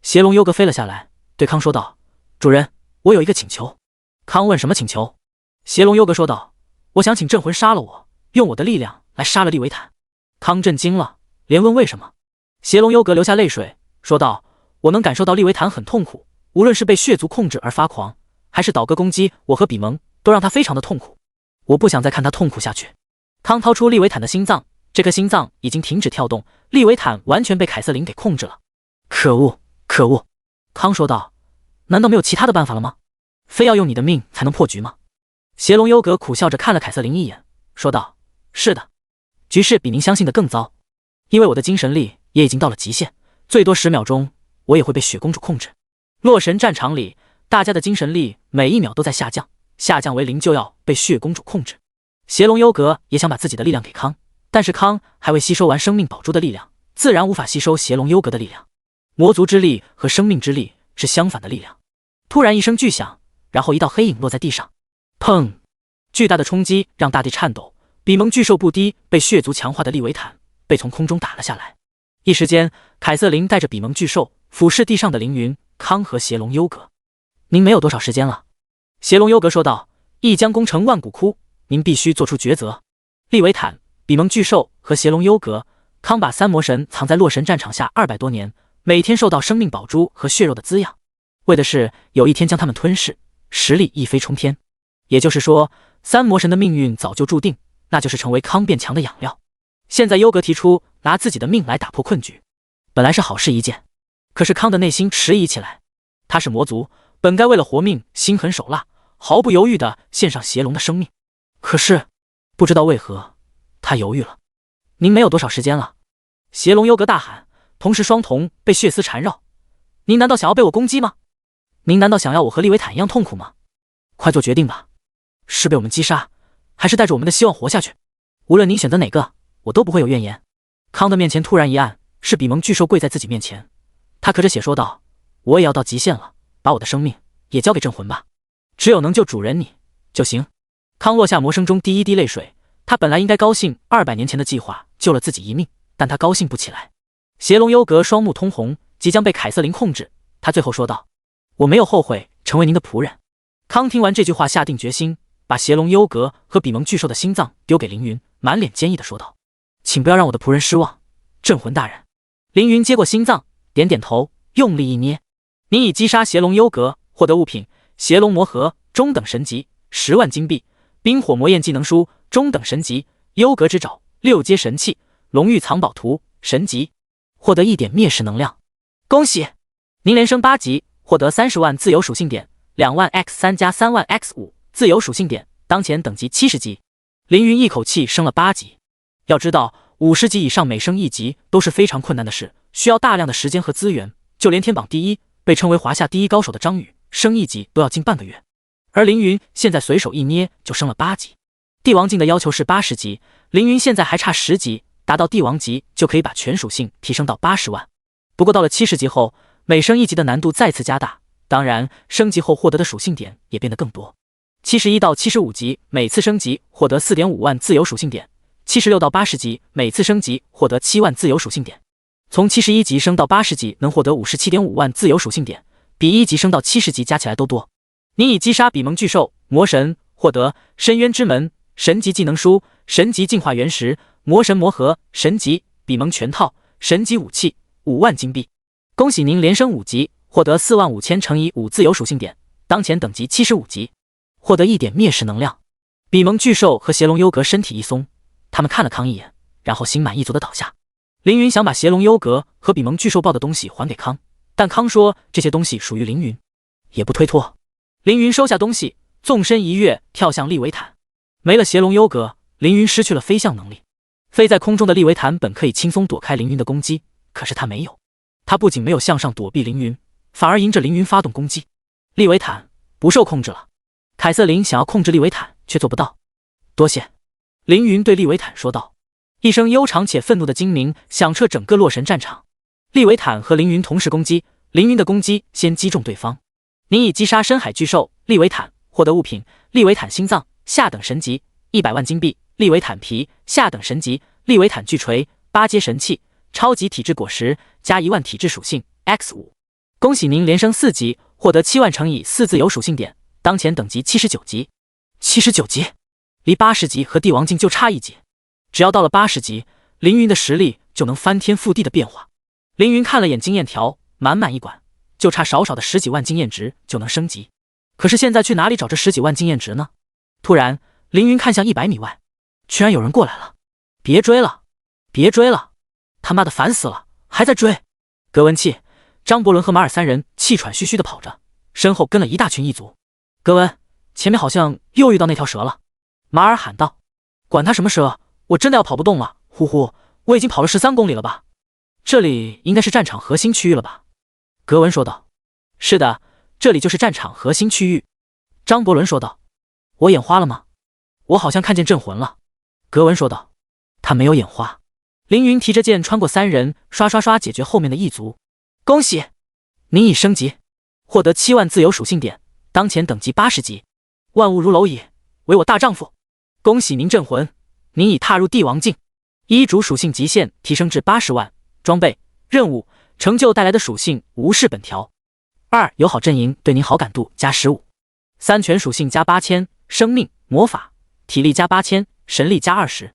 邪龙幽阁飞了下来，对康说道：主人，我有一个请求。康问什么请求？邪龙幽阁说道：我想请镇魂杀了我，用我的力量来杀了利维坦。康震惊了，连问为什么。邪龙幽阁流下泪水，说道：我能感受到利维坦很痛苦，无论是被血族控制而发狂，还是倒戈攻击我和比蒙，都让他非常的痛苦。我不想再看他痛苦下去。康掏出利维坦的心脏，这颗心脏已经停止跳动，利维坦完全被凯瑟琳给控制了。可恶，可恶！康说道。难道没有其他的办法了吗？非要用你的命才能破局吗？邪龙幽阁苦笑着看了凯瑟琳一眼，说道：是的，局势比您相信的更糟，因为我的精神力也已经到了极限，最多10秒钟我也会被雪公主控制。洛神战场里，大家的精神力每1秒都在下降，下降为0就要被血公主控制。邪龙幽阁也想把自己的力量给康，但是康还未吸收完生命宝珠的力量，自然无法吸收邪龙幽阁的力量。魔族之力和生命之力是相反的力量。突然一声巨响，然后一道黑影落在地上。砰！巨大的冲击让大地颤抖，比蒙巨兽不低被血族强化的利维坦被从空中打了下来。一时间，凯瑟琳带着比蒙巨兽俯视地上的凌云、康和邪龙幽阁。您没有多少时间了，邪龙幽阁说道。一将功成万骨枯，您必须做出抉择。利维坦、比蒙巨兽和邪龙幽阁，康把三魔神藏在洛神战场下200多年，每天受到生命宝珠和血肉的滋养，为的是有一天将他们吞噬，实力一飞冲天。也就是说，三魔神的命运早就注定，那就是成为康变强的养料。现在幽阁提出拿自己的命来打破困局，本来是好事一件，可是康的内心迟疑起来。他是魔族，本该为了活命心狠手辣，毫不犹豫地献上邪龙的生命，可是不知道为何他犹豫了。您没有多少时间了，邪龙幽阁大喊，同时双瞳被血丝缠绕。您难道想要被我攻击吗？您难道想要我和利维坦一样痛苦吗？快做决定吧，是被我们击杀，还是带着我们的希望活下去？无论您选择哪个，我都不会有怨言。康的面前突然一暗，是比蒙巨兽跪在自己面前，他咳着血说道：“我也要到极限了，把我的生命也交给镇魂吧，只有能救主人你就行。”康落下魔声中第一滴泪水，他本来应该高兴200年前的计划救了自己一命，但他高兴不起来。邪龙优格双目通红，即将被凯瑟琳控制，他最后说道：“我没有后悔成为您的仆人。”康听完这句话，下定决心，把邪龙优格和比蒙巨兽的心脏丢给凌云，满脸坚毅地说道：“请不要让我的仆人失望，镇魂大人。”凌云接过心脏，点点头，用力一捏：“你已击杀邪龙优格，获得物品：邪龙魔核中等神级10万金币，冰火魔焰技能书中等神级，优格之爪6阶神器，龙玉藏宝图神级，获得1点灭世能量。恭喜您连升8级，获得30万自由属性点，2万 x3 加3万 x5 自由属性点，当前等级70级。”凌云一口气升了8级。要知道50级以上每升1级都是非常困难的事，需要大量的时间和资源，就连天榜第一被称为华夏第一高手的张宇升1级都要近半个月，而凌云现在随手一捏就升了8级。帝王境的要求是80级，凌云现在还差10级，达到帝王级就可以把全属性提升到80万。不过到了70级后，每升1级的难度再次加大，当然升级后获得的属性点也变得更多。71到75级每次升级获得 4.5 万自由属性点，76到80级每次升级获得7万自由属性点。从71级升到80级能获得 57.5 万自由属性点，比1级升到70级加起来都多。你已击杀比蒙巨兽魔神，获得深渊之门神级技能书、神级进化原石、魔神魔核神级、比蒙全套神级武器5万金币。恭喜您连升5级，获得4万5000乘以5自由属性点，当前等级75级，获得1点灭世能量。比蒙巨兽和邪龙优格身体一松，他们看了康一眼，然后心满意足地倒下。凌云想把邪龙优格和比蒙巨兽抱的东西还给康，但康说这些东西属于凌云，也不推脱。凌云收下东西，纵身一跃跳向利维坦。没了邪龙优格，凌云失去了飞象能力。飞在空中的利维坦本可以轻松躲开凌云的攻击，可是他没有。他不仅没有向上躲避凌云，反而迎着凌云发动攻击。利维坦不受控制了。凯瑟琳想要控制利维坦，却做不到。多谢。凌云对利维坦说道。一声悠长且愤怒的惊鸣响彻整个洛神战场。利维坦和凌云同时攻击，凌云的攻击先击中对方。你已击杀深海巨兽利维坦，获得物品：利维坦心脏下等神级100万金币，利维坦皮下等神级，利维坦巨锤8阶神器，超级体质果实加1万体质属性 x5。恭喜您连升4级，获得7万乘以4自由属性点，当前等级79级。79级，离80级和帝王境就差1级。只要到了80级，凌云的实力就能翻天覆地的变化。凌云看了眼经验条，满满一管，就差少少的10几万经验值就能升级。可是现在去哪里找这10几万经验值呢？突然，凌云看向100米外，居然有人过来了。别追了，别追了，他妈的烦死了，还在追！格文气、张伯伦和马尔三人气喘吁吁地跑着，身后跟了一大群异族。格文，前面好像又遇到那条蛇了。马尔喊道。管他什么蛇，我真的要跑不动了，呼呼，我已经跑了13公里了吧？这里应该是战场核心区域了吧？格文说道。是的，这里就是战场核心区域。张伯伦说道。我眼花了吗？我好像看见镇魂了。格文说道。他没有眼花。凌云提着剑穿过3人，刷刷刷解决后面的异族。恭喜，您已升级，获得7万自由属性点，当前等级80级。万物如蝼蚁，唯我大丈夫。恭喜您镇魂，您已踏入帝王境。衣主属性极限提升至80万，装备、任务、成就带来的属性无视本条。2友好阵营对您好感度加15。3全属性加8000，生命、魔法、体力加8000，神力加20。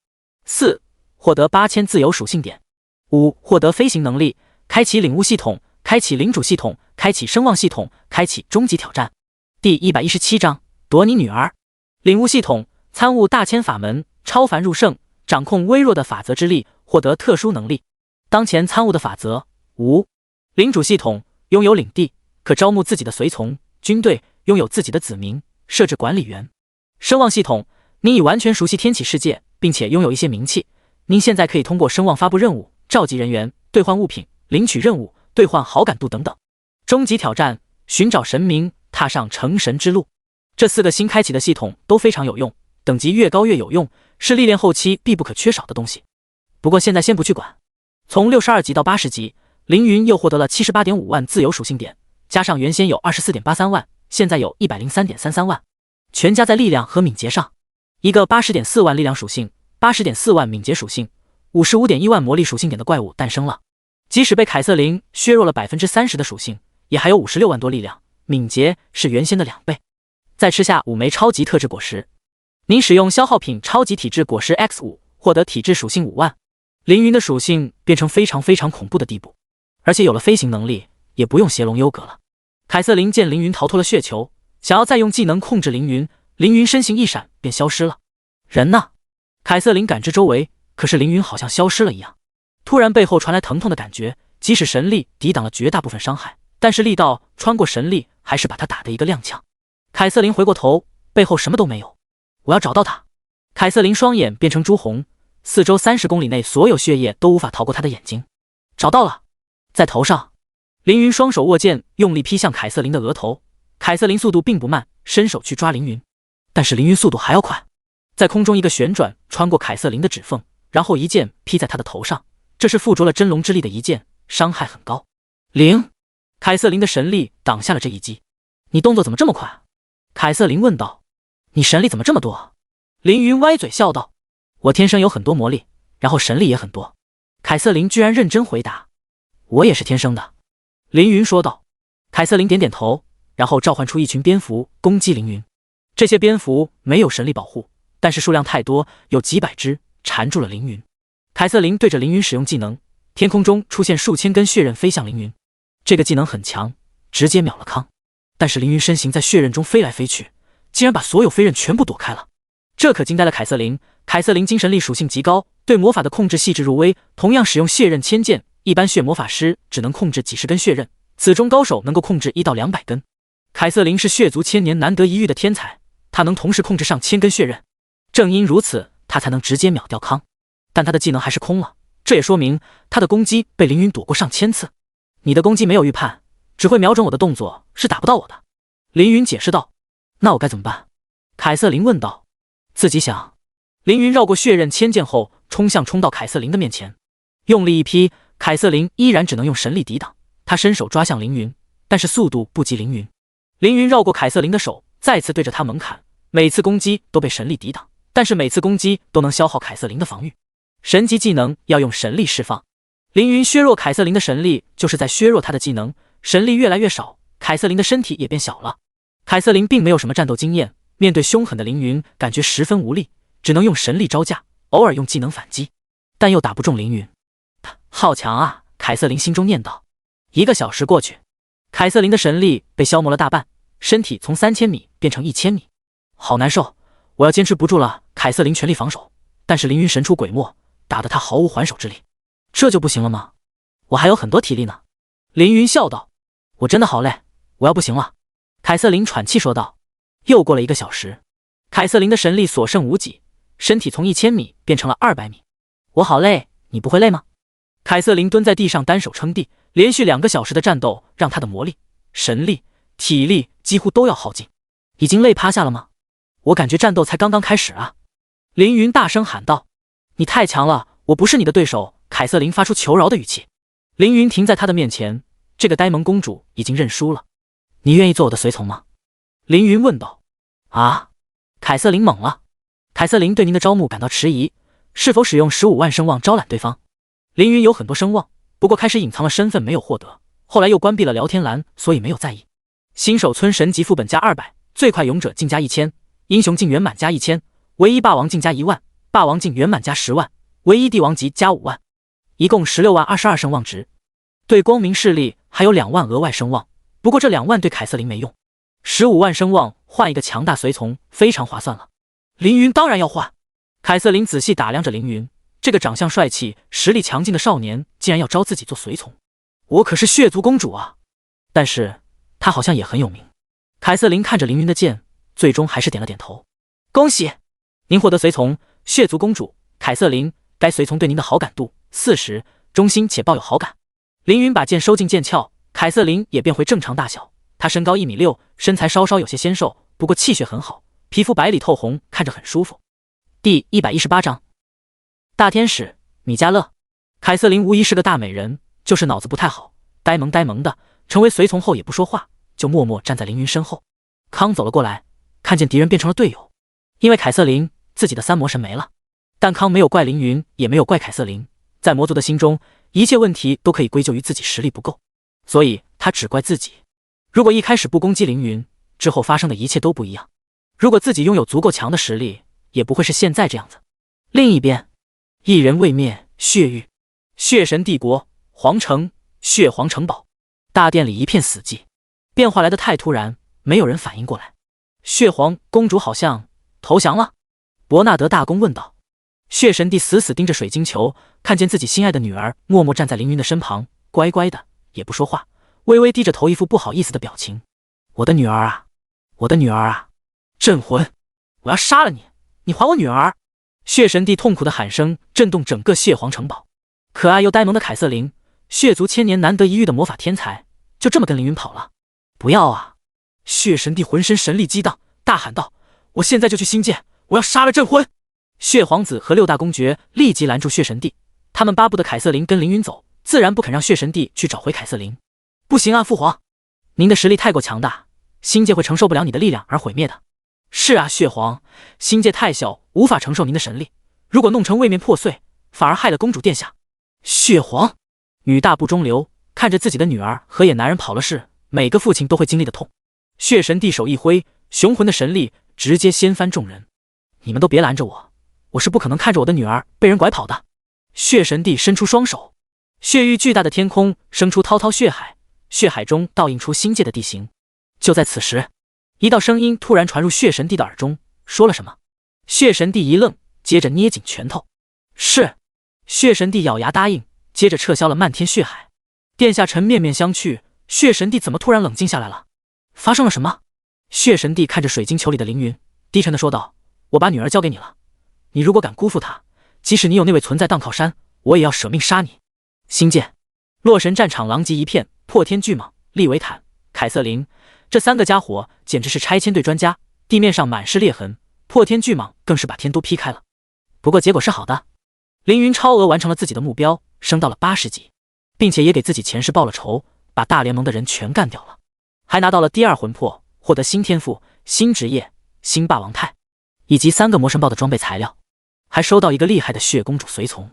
4获得8000自由属性点。5获得飞行能力，开启领悟系统，开启领主系统，开启声望系统，开启终极挑战。第117章夺你女儿。领悟系统，参悟大千法门，超凡入圣，掌控微弱的法则之力，获得特殊能力。当前参悟的法则无。领主系统，拥有领地，可招募自己的随从，军队，拥有自己的子民，设置管理员。声望系统，您已完全熟悉天启世界，并且拥有一些名气，您现在可以通过声望发布任务，召集人员，兑换物品，领取任务，兑换好感度等等。终极挑战，寻找神明，踏上成神之路。这4个新开启的系统都非常有用，等级越高越有用，是历练后期必不可缺少的东西。不过现在先不去管。从62级到80级，凌云又获得了 78.5 万自由属性点，加上原先有 24.83 万，现在有 103.33 万，全加在力量和敏捷上。一个 80.4 万力量属性， 80.4 万敏捷属性， 55.1 万魔力属性点的怪物诞生了。即使被凯瑟琳削弱了 30% 的属性，也还有56万多力量，敏捷是原先的2倍。再吃下5枚超级特质果实，您使用消耗品超级体质果实 X5， 获得体质属性5万。凌云的属性变成非常恐怖的地步，而且有了飞行能力，也不用邪龙优格了。凯瑟琳见凌云逃脱了血球，想要再用技能控制凌云，凌云身形一闪便消失了。人呢？凯瑟琳感知周围，可是凌云好像消失了一样。突然背后传来疼痛的感觉，即使神力抵挡了绝大部分伤害，但是力道穿过神力，还是把他打得一个踉跄。凯瑟琳回过头，背后什么都没有。我要找到他。凯瑟琳双眼变成朱红，四周30公里内所有血液都无法逃过他的眼睛。找到了，在头上。凌云双手握剑，用力劈向凯瑟琳的额头。凯瑟琳速度并不慢，伸手去抓凌云，但是凌云速度还要快，在空中一个旋转，穿过凯瑟琳的指缝，然后一剑劈在他的头上。这是附着了真龙之力的一剑，伤害很高。凯瑟琳的神力挡下了这一击。你动作怎么这么快？凯瑟琳问道。你神力怎么这么多？凌云歪嘴笑道。我天生有很多魔力，然后神力也很多。凯瑟琳居然认真回答。我也是天生的。凌云说道。凯瑟琳点点头，然后召唤出一群蝙蝠攻击凌云。这些蝙蝠没有神力保护，但是数量太多，有几百只，缠住了凌云。凯瑟琳对着凌云使用技能，天空中出现数千根血刃飞向凌云。这个技能很强，直接秒了康。但是凌云身形在血刃中飞来飞去，竟然把所有飞刃全部躲开了。这可惊呆了凯瑟琳。凯瑟琳精神力属性极高，对魔法的控制细致入微，同样使用血刃千剑，一般血魔法师只能控制几十根血刃，此中高手能够控制1到200根。凯瑟琳是血族千年难得一遇的天才，他能同时控制上1000根血刃，正因如此，他才能直接秒掉康。但他的技能还是空了，这也说明他的攻击被凌云躲过上千次。你的攻击没有预判，只会瞄准我的动作，是打不到我的。凌云解释道。那我该怎么办？凯瑟琳问道。自己想。凌云绕过血刃千剑后，冲到凯瑟琳的面前，用力一劈，凯瑟琳依然只能用神力抵挡。他伸手抓向凌云，但是速度不及凌云。凌云绕过凯瑟琳的手，再次对着他猛砍，每次攻击都被神力抵挡，但是每次攻击都能消耗凯瑟琳的防御。神级技能要用神力释放，凌云削弱凯瑟琳的神力，就是在削弱他的技能，神力越来越少，凯瑟琳的身体也变小了。凯瑟琳并没有什么战斗经验，面对凶狠的凌云，感觉十分无力，只能用神力招架，偶尔用技能反击，但又打不中凌云。好强啊！凯瑟琳心中念道。1个小时过去，凯瑟琳的神力被消磨了大半，身体从3000米变成1000米，好难受，我要坚持不住了。凯瑟琳全力防守，但是凌云神出鬼没，打得他毫无还手之力。这就不行了吗？我还有很多体力呢。凌云笑道。我真的好累，我要不行了。凯瑟琳喘气说道。又过了1个小时，凯瑟琳的神力所剩无几，身体从1000米变成了200米。我好累，你不会累吗？凯瑟琳蹲在地上单手撑地，连续2个小时的战斗让他的魔力、神力、体力几乎都要耗尽。已经累趴下了吗？我感觉战斗才刚刚开始啊。凌云大声喊道。你太强了，我不是你的对手。凯瑟琳发出求饶的语气。凌云停在他的面前，这个呆萌公主已经认输了。你愿意做我的随从吗？凌云问道。啊！凯瑟琳懵了。凯瑟琳对您的招募感到迟疑，是否使用15万声望招揽对方？凌云有很多声望，不过开始隐藏了身份没有获得，后来又关闭了聊天栏，所以没有在意。新手村神级副本加200，最快勇者进加1000，英雄境圆满加1000，唯一霸王境加1万，霸王境圆满加10万，唯一帝王级加5万，一共16万22声望值。对光明势力还有2万额外声望，不过这2万对凯瑟琳没用。15万声望换一个强大随从非常划算了。凌云当然要换。凯瑟琳仔细打量着凌云，这个长相帅气、实力强劲的少年竟然要招自己做随从。我可是血族公主啊！但是他好像也很有名。凯瑟琳看着凌云的剑，最终还是点了点头。恭喜您获得随从血族公主凯瑟琳，该随从对您的好感度40，忠心且抱有好感。凌云把剑收进剑鞘，凯瑟琳也变回正常大小，他身高1.6米，身材稍稍有些纤瘦，不过气血很好，皮肤白里透红，看着很舒服。第118章，大天使米迦勒。凯瑟琳无疑是个大美人，就是脑子不太好，呆萌呆萌的。成为随从后也不说话，就默默站在凌云身后。康走了过来，看见敌人变成了队友。因为凯瑟琳自己的3魔神没了，但康没有怪凌云，也没有怪凯瑟琳。在魔族的心中，一切问题都可以归咎于自己实力不够，所以他只怪自己。如果一开始不攻击凌云，之后发生的一切都不一样。如果自己拥有足够强的实力，也不会是现在这样子。另一边，一人未灭，血域，血神帝国，皇城，血皇城堡。大殿里一片死寂，变化来得太突然，没有人反应过来。血皇公主好像投降了。伯纳德大公问道。血神帝死死盯着水晶球，看见自己心爱的女儿默默站在凌云的身旁，乖乖的也不说话，微微低着头，一副不好意思的表情。我的女儿啊，我的女儿啊，镇魂！我要杀了你，你还我女儿！血神帝痛苦的喊声震动整个血皇城堡。可爱又呆萌的凯瑟琳，血族千年难得一遇的魔法天才，就这么跟凌云跑了。不要啊！血神帝浑身神力激荡，大喊道：我现在就去星界，我要杀了镇魂！血皇子和6大公爵立即拦住血神帝，他们巴不得凯瑟琳跟凌云走，自然不肯让血神帝去找回凯瑟琳。不行啊，父皇，您的实力太过强大，星界会承受不了你的力量而毁灭的。是啊，血皇，星界太小，无法承受您的神力，如果弄成位面破碎，反而害了公主殿下。血皇女大不中留，看着自己的女儿和野男人跑了事，每个父亲都会经历的痛。血神帝手一挥，雄浑的神力直接掀翻众人。你们都别拦着我，我是不可能看着我的女儿被人拐跑的。血神帝伸出双手，血域巨大的天空生出滔滔血海，血海中倒映出星界的地形。就在此时，一道声音突然传入血神帝的耳中，说了什么？血神帝一愣，接着捏紧拳头。是。血神帝咬牙答应，接着撤销了漫天血海。殿下臣面面相觑，血神帝怎么突然冷静下来了？发生了什么？血神帝看着水晶球里的凌云，低沉地说道：我把女儿交给你了，你如果敢辜负她，即使你有那位存在当靠山，我也要舍命杀你。星界洛神战场狼藉一片，破天巨蟒、利维坦、凯瑟琳这3个家伙简直是拆迁队专家，地面上满是裂痕，破天巨蟒更是把天都劈开了。不过结果是好的，凌云超额完成了自己的目标，升到了80级，并且也给自己前世报了仇，把大联盟的人全干掉了，还拿到了第2魂魄，获得新天赋、新职业、新霸王态，以及3个魔神豹的装备材料，还收到一个厉害的血公主随从。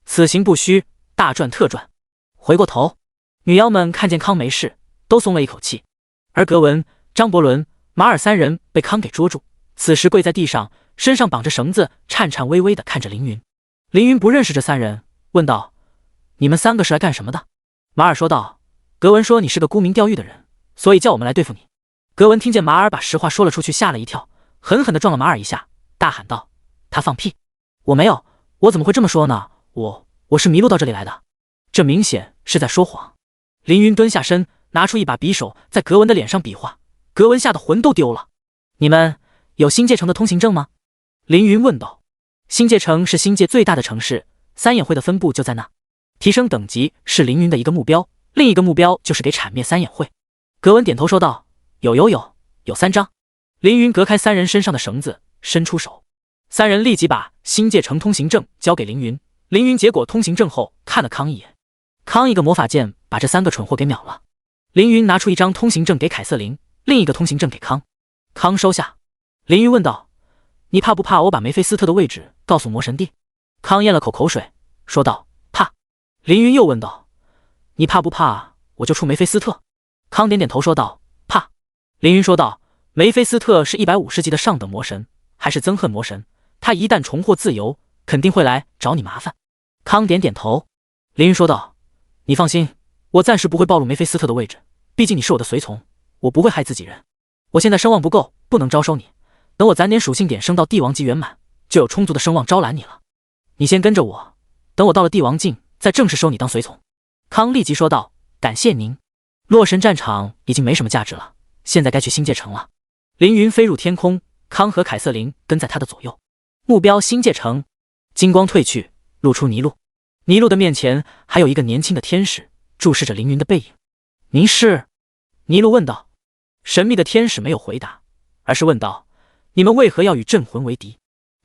此行不虚，大赚特赚。回过头，女妖们看见康没事，都松了一口气。而格文、张伯伦、马尔3人被康给捉住，此时跪在地上，身上绑着绳子，颤颤巍巍地看着凌云。凌云不认识这3人，问道：你们3个是来干什么的？马尔说道：格文说你是个沽名钓誉的人，所以叫我们来对付你。格文听见马尔把实话说了出去，吓了一跳，狠狠地撞了马尔一下，大喊道：他放屁！我没有，我怎么会这么说呢？我是迷路到这里来的。这明显是在说谎。凌云蹲下身，拿出一把匕首，在格文的脸上比划，格文吓得魂都丢了。你们有星界城的通行证吗？凌云问道。星界城是星界最大的城市，三眼会的分部就在那。提升等级是凌云的一个目标，另一个目标就是给铲灭三眼会。格文点头说道：有3张。凌云隔开3人身上的绳子，伸出手，3人立即把星界城通行证交给凌云。凌云结果通行证后看了康一眼，康一个魔法剑把这3个蠢货给秒了。凌云拿出1张通行证给凯瑟琳，另一个通行证给康，康收下。凌云问道：你怕不怕我把梅菲斯特的位置告诉魔神帝？康咽了口水说道：怕。凌云又问道：你怕不怕我就出梅菲斯特？康点点头说道：怕。凌云说道：梅菲斯特是150级的上等魔神，还是憎恨魔神，他一旦重获自由，肯定会来找你麻烦。康点点头。凌云说道：你放心，我暂时不会暴露梅菲斯特的位置，毕竟你是我的随从，我不会害自己人。我现在声望不够，不能招收你，等我攒点属性点升到帝王级圆满，就有充足的声望招揽你了。你先跟着我，等我到了帝王境，再正式收你当随从。康立即说道：感谢您。洛神战场已经没什么价值了，现在该去星界城了。凌云飞入天空，康和凯瑟琳跟在他的左右。目标星界城。金光褪去，露出尼禄。尼禄的面前还有一个年轻的天使，注视着凌云的背影。您是？尼禄问道。神秘的天使没有回答，而是问道：“你们为何要与镇魂为敌？”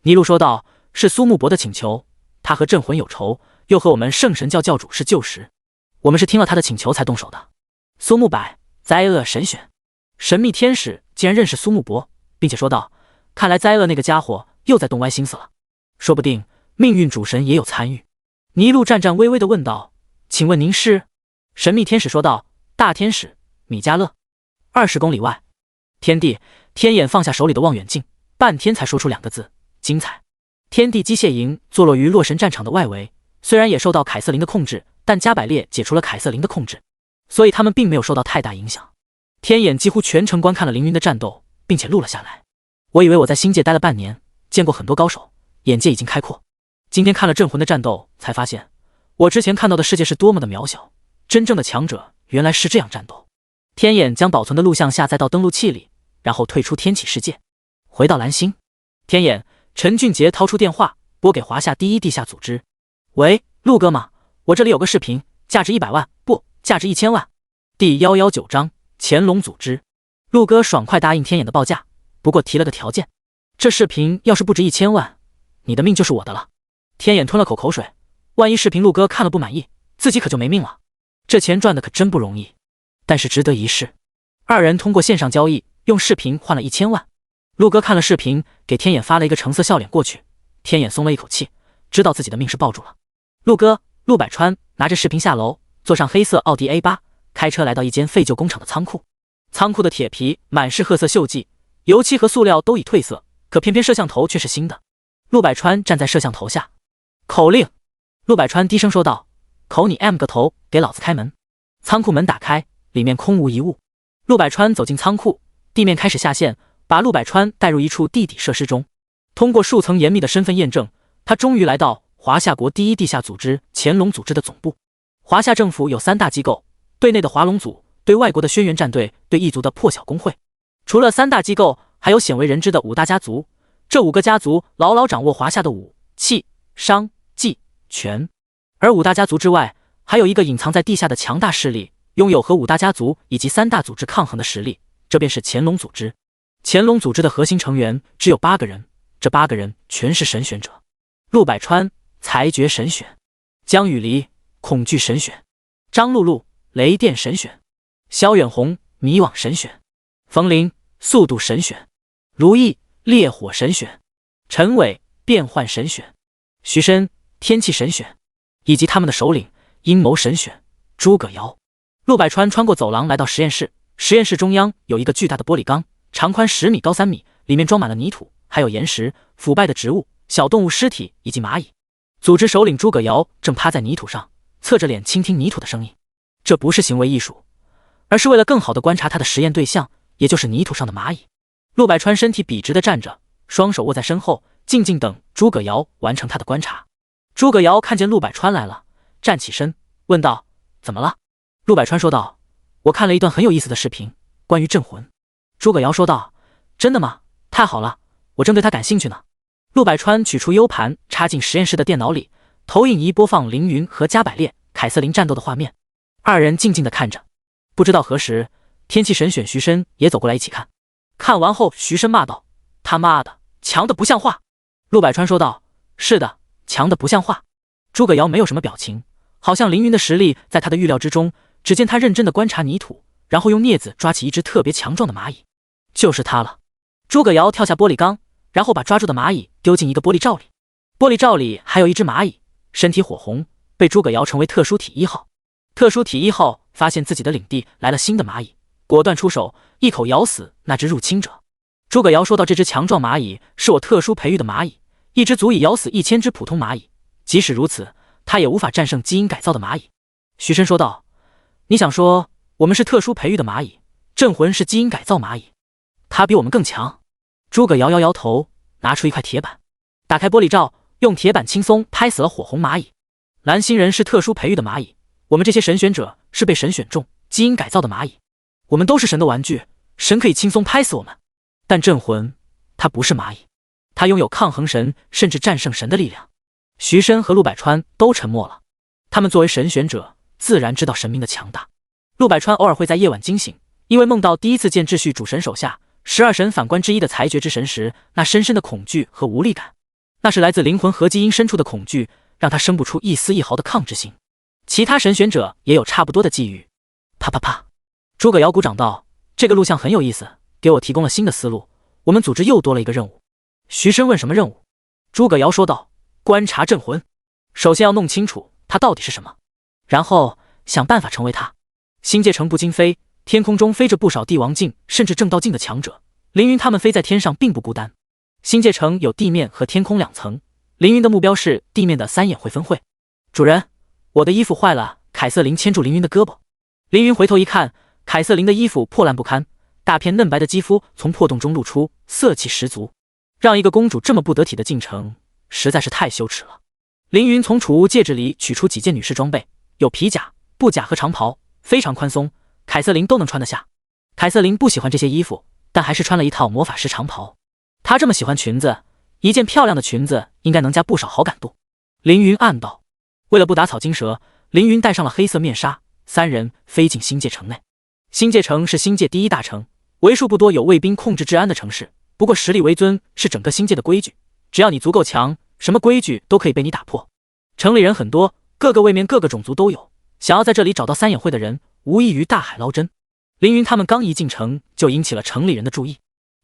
尼禄说道：“是苏木伯的请求，他和镇魂有仇，又和我们圣神教教主是旧识，我们是听了他的请求才动手的。”苏木柏，灾厄神选。神秘天使竟然认识苏木伯，并且说道：“看来灾厄那个家伙又在动歪心思了，说不定命运主神也有参与。”尼禄颤颤巍巍地问道：“请问您是？”神秘天使说道：“大天使米迦勒。”20公里外，天帝天眼放下手里的望远镜，半天才说出2个字：精彩。天地机械营坐落于洛神战场的外围，虽然也受到凯瑟琳的控制，但加百列解除了凯瑟琳的控制，所以他们并没有受到太大影响。天眼几乎全程观看了凌云的战斗，并且录了下来。我以为我在星界待了半年，见过很多高手，眼界已经开阔。今天看了镇魂的战斗，才发现我之前看到的世界是多么的渺小，真正的强者原来是这样战斗。天眼将保存的录像下载到登录器里，然后退出天启世界，回到蓝星。天眼，陈俊杰掏出电话拨给华夏第一地下组织：“喂，陆哥吗？我这里有个视频，价值100万，不，价值1000万。第119章乾隆组织。”陆哥爽快答应天眼的报价，不过提了个条件：这视频要是不值1000万，你的命就是我的了。天眼吞了口水，万一视频陆哥看了不满意，自己可就没命了。这钱赚的可真不容易，但是值得一试。2人通过线上交易，用视频换了1000万。陆哥看了视频，给天眼发了一个橙色笑脸过去。天眼松了一口气，知道自己的命是抱住了。陆哥，陆百川拿着视频下楼，坐上黑色奥迪 A8，开车来到一间废旧工厂的仓库。仓库的铁皮满是褐色锈迹，油漆和塑料都已褪色，可偏偏摄像头却是新的。陆百川站在摄像头下，口令。陆百川低声说道：“口你 M 个头，给老子开门！”仓库门打开，里面空无一物。陆百川走进仓库，地面开始下线，把陆百川带入一处地底设施中。通过数层严密的身份验证，他终于来到华夏国第一地下组织乾隆组织的总部。华夏政府有3大机构：对内的华龙组，对外国的轩辕战队，对异族的破晓工会。除了3大机构，还有鲜为人知的5大家族。这5个家族牢牢掌握华夏的武气、商、技、权。而5大家族之外，还有一个隐藏在地下的强大势力，拥有和5大家族以及3大组织抗衡的实力，这便是乾隆组织。乾隆组织的核心成员只有8个人，这8个人全是神选者：陆百川裁决神选，江雨离恐惧神选，张露露雷电神选，萧远红迷惘神选，冯林速度神选，如意烈火神选，陈伟变幻神选，徐申天气神选，以及他们的首领阴谋神选诸葛瑶。陆百川穿过走廊来到实验室，实验室中央有一个巨大的玻璃缸，长宽10米，高3米，里面装满了泥土，还有岩石、腐败的植物、小动物尸体以及蚂蚁。组织首领诸葛瑶正趴在泥土上，侧着脸倾听泥土的声音。这不是行为艺术，而是为了更好地观察他的实验对象，也就是泥土上的蚂蚁。陆百川身体笔直地站着，双手握在身后，静静等诸葛瑶完成他的观察。诸葛瑶看见陆百川来了，站起身问道：“怎么了？”陆百川说道：“我看了一段很有意思的视频，关于镇魂。”诸葛瑶说道：“真的吗？太好了，我正对他感兴趣呢。”陆百川取出 U 盘，插进实验室的电脑里，投影仪播放凌云和加百列、凯瑟琳战斗的画面。2人静静地看着。不知道何时，天气神选徐申也走过来一起看。看完后，徐申骂道：“他妈的，强的不像话！”陆百川说道：“是的，强的不像话。”诸葛瑶没有什么表情，好像凌云的实力在他的预料之中。只见他认真地观察泥土，然后用镊子抓起一只特别强壮的蚂蚁。就是他了。诸葛瑶跳下玻璃缸，然后把抓住的蚂蚁丢进一个玻璃罩里。玻璃罩里还有一只蚂蚁，身体火红，被诸葛瑶称为特殊体1号。特殊体1号发现自己的领地来了新的蚂蚁，果断出手，一口咬死那只入侵者。诸葛瑶说到：“这只强壮蚂蚁是我特殊培育的蚂蚁，一只足以咬死1000只普通蚂蚁，即使如此，它也无法战胜基因改造的蚂蚁。”徐申说道：“你想说我们是特殊培育的蚂蚁，镇魂是基因改造蚂蚁，它比我们更强？”诸葛瑶摇摇头，拿出一块铁板，打开玻璃罩，用铁板轻松拍死了火红蚂蚁。蓝星人是特殊培育的蚂蚁，我们这些神选者是被神选中、基因改造的蚂蚁，我们都是神的玩具，神可以轻松拍死我们。但镇魂，它不是蚂蚁，它拥有抗衡神甚至战胜神的力量。徐申和陆百川都沉默了，他们作为神选者，自然知道神明的强大。陆百川偶尔会在夜晚惊醒，因为梦到第一次见秩序主神手下12神反官之一的裁决之神时，那深深的恐惧和无力感，那是来自灵魂核基因深处的恐惧，让他生不出一丝一毫的抗制心。其他神选者也有差不多的际遇。啪啪啪！诸葛瑶鼓掌道：“这个录像很有意思，给我提供了新的思路。我们组织又多了一个任务。”徐深问：“什么任务？”诸葛瑶说道：“观察镇魂。首先要弄清楚他到底是什么，然后想办法成为他。”星界城不禁飞，天空中飞着不少帝王境甚至正道境的强者。凌云他们飞在天上并不孤单。星界城有地面和天空2层，凌云的目标是地面的三眼会分会。主人，我的衣服坏了。凯瑟琳牵住凌云的胳膊。凌云回头一看，凯瑟琳的衣服破烂不堪，大片嫩白的肌肤从破洞中露出，色气十足。让一个公主这么不得体的进城，实在是太羞耻了。凌云从储物戒指里取出几件女士装备，有皮甲、布甲和长袍，非常宽松，凯瑟琳都能穿得下。凯瑟琳不喜欢这些衣服，但还是穿了一套魔法师长袍。她这么喜欢裙子，一件漂亮的裙子应该能加不少好感度。凌云暗道。为了不打草惊蛇，凌云戴上了黑色面纱，三人飞进星界城内。星界城是星界第一大城，为数不多有卫兵控制治安的城市。不过实力为尊是整个星界的规矩，只要你足够强，什么规矩都可以被你打破。城里人很多，各个位面各个种族都有，想要在这里找到三眼会的人，无异于大海捞针。凌云他们刚一进城，就引起了城里人的注意。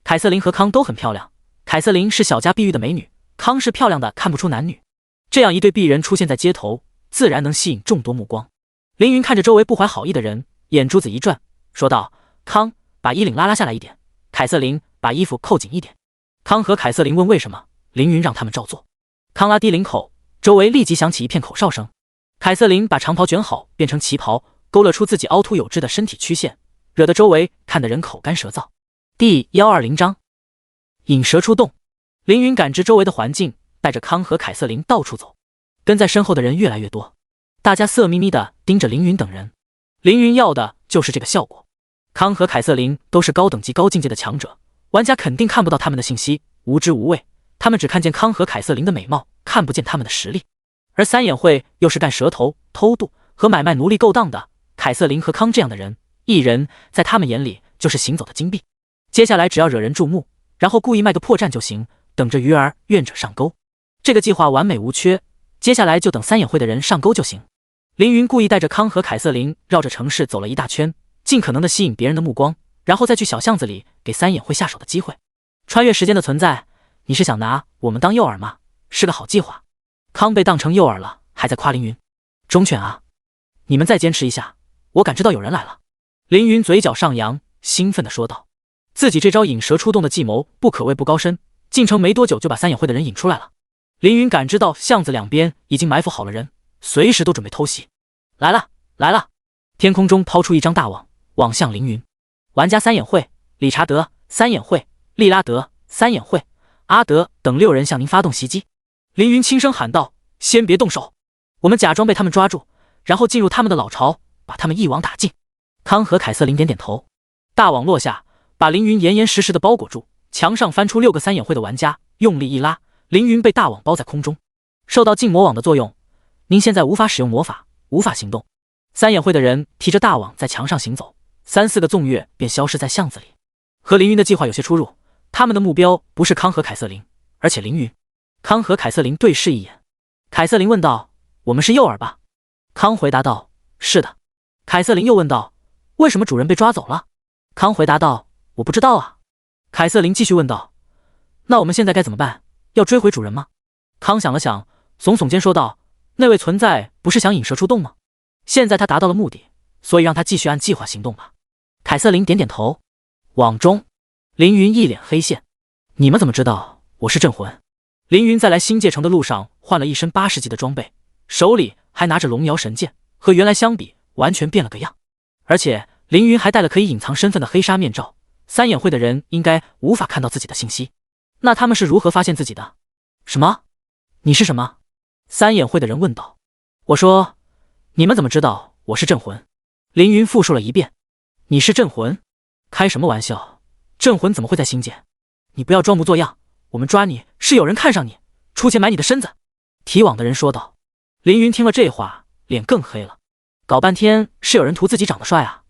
凯瑟琳和康都很漂亮，凯瑟琳是小家碧玉的美女，康是漂亮的看不出男女，这样一对璧人出现在街头，自然能吸引众多目光。凌云看着周围不怀好意的人，眼珠子一转，说道：“康，把衣领拉下来一点。凯瑟琳，把衣服扣紧一点。”康和凯瑟琳问为什么，凌云让他们照做。康拉低领口，周围立即响起一片口哨声。凯瑟琳把长袍卷好，变成旗袍，勾勒出自己凹凸有致的身体曲线，惹得周围看得人口干舌燥。第120章引蛇出洞。凌云感知周围的环境，带着康和凯瑟琳到处走，跟在身后的人越来越多，大家色眯眯地盯着凌云等人。凌云要的就是这个效果。康和凯瑟琳都是高等级高境界的强者，玩家肯定看不到他们的信息，无知无畏，他们只看见康和凯瑟琳的美貌，看不见他们的实力。而三眼会又是干蛇头、偷渡和买卖奴隶勾当的，凯瑟琳和康这样的人，一人在他们眼里就是行走的金币。接下来只要惹人注目，然后故意卖个破绽就行，等着鱼儿愿者上钩。这个计划完美无缺，接下来就等三眼会的人上钩就行。凌云故意带着康和凯瑟琳绕着城市走了一大圈，尽可能的吸引别人的目光，然后再去小巷子里给三眼会下手的机会。穿越时间的存在，你是想拿我们当诱饵吗？是个好计划。康被当成诱饵了，还在夸凌云忠犬啊！你们再坚持一下，我感知到有人来了。凌云嘴角上扬，兴奋地说道。自己这招引蛇出洞的计谋不可谓不高深，进城没多久就把三眼会的人引出来了。凌云感知到巷子两边已经埋伏好了人，随时都准备偷袭。来了来了！天空中抛出一张大网，网向凌云。玩家三眼会、理查德三眼会、利拉德三眼会、阿德等6人向您发动袭击。凌云轻声喊道：“先别动手，我们假装被他们抓住，然后进入他们的老巢，把他们一网打尽。”康和凯瑟琳点点头。大网落下，把凌云严严实实的包裹住。墙上翻出6个三眼会的玩家，用力一拉，凌云被大网包在空中。受到禁魔网的作用，您现在无法使用魔法，无法行动。三眼会的人提着大网在墙上行走，3、4个纵跃便消失在巷子里。和凌云的计划有些出入，他们的目标不是康和凯瑟琳，而且凌云。康和凯瑟琳对视一眼，凯瑟琳问道：“我们是诱饵吧？”康回答道：“是的。”凯瑟琳又问道：“为什么主人被抓走了？”康回答道：“我不知道啊。”凯瑟琳继续问道：“那我们现在该怎么办？要追回主人吗？”康想了想，耸耸肩说道：“那位存在不是想引蛇出洞吗？现在他达到了目的，所以让他继续按计划行动吧。”凯瑟琳点点头。网中，凌云一脸黑线：“你们怎么知道我是镇魂？”凌云在来星界城的路上换了一身80级的装备，手里还拿着龙摇神剑，和原来相比完全变了个样。而且凌云还戴了可以隐藏身份的黑纱面罩，三眼会的人应该无法看到自己的信息。那他们是如何发现自己的？什么？你是什么？三眼会的人问道。我说，你们怎么知道我是镇魂？凌云复述了一遍。你是镇魂？开什么玩笑，镇魂怎么会在星界？你不要装模作样，我们抓你是有人看上你，出钱买你的身子。提网的人说道。凌云听了这话，脸更黑了。搞半天是有人图自己长得帅啊。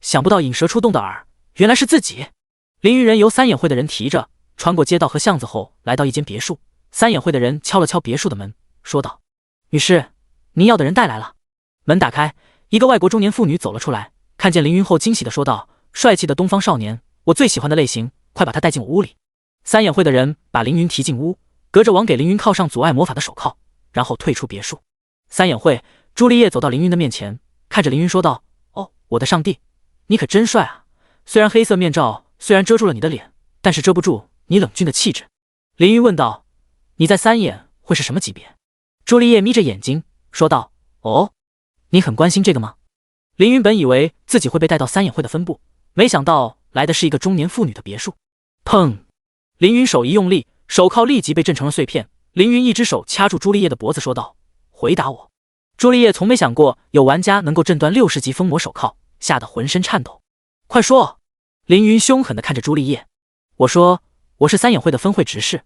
想不到引蛇出洞的饵原来是自己。凌云人由三眼会的人提着，穿过街道和巷子后，来到一间别墅。三眼会的人敲了敲别墅的门，说道：“女士，您要的人带来了。”门打开，一个外国中年妇女走了出来，看见凌云后惊喜地说道：“帅气的东方少年，我最喜欢的类型，快把他带进我屋里。”三眼会的人把凌云提进屋，隔着网给凌云铐上阻碍魔法的手铐，然后退出别墅。三眼会朱丽叶走到凌云的面前，看着凌云说道：“哦，我的上帝，你可真帅啊！虽然黑色面罩虽然遮住了你的脸，但是遮不住你冷峻的气质。”凌云问道：“你在三眼会是什么级别？”朱丽叶眯着眼睛说道：“哦，你很关心这个吗？”凌云本以为自己会被带到三眼会的分部，没想到来的是一个中年妇女的别墅。砰！凌云手一用力，手铐立即被震成了碎片。凌云一只手掐住朱丽叶的脖子说道：“回答我。”朱丽叶从没想过有玩家能够震断60级封魔手铐，吓得浑身颤抖。“快说！”凌云凶狠地看着朱丽叶。“我说，我是三眼会的分会执事。”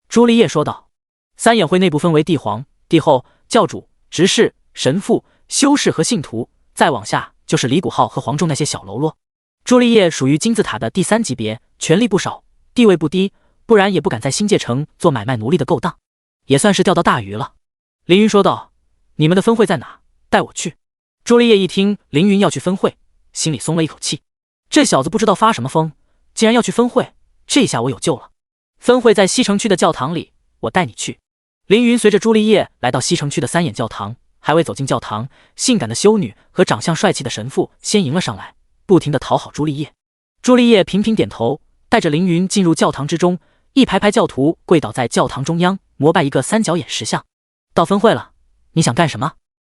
朱丽叶说道。三眼会内部分为帝皇、帝后、教主、执事、神父、修士和信徒，再往下就是李谷浩和黄忠那些小喽啰。朱丽叶属于金字塔的第3级别，权力不少，地位不低，不然也不敢在新界城做买卖奴隶的勾当，也算是钓到大鱼了。凌云说道：“你们的分会在哪？带我去。”朱丽叶一听凌云要去分会，心里松了一口气。这小子不知道发什么疯，竟然要去分会，这下我有救了。分会在西城区的教堂里，我带你去。凌云随着朱丽叶来到西城区的三眼教堂，还未走进教堂，性感的修女和长相帅气的神父先迎了上来，不停地讨好朱丽叶。朱丽叶频频点头，带着凌云进入教堂之中，一排排教徒跪倒在教堂中央，膜拜一个三角眼石像。“到分会了，你想干什么？”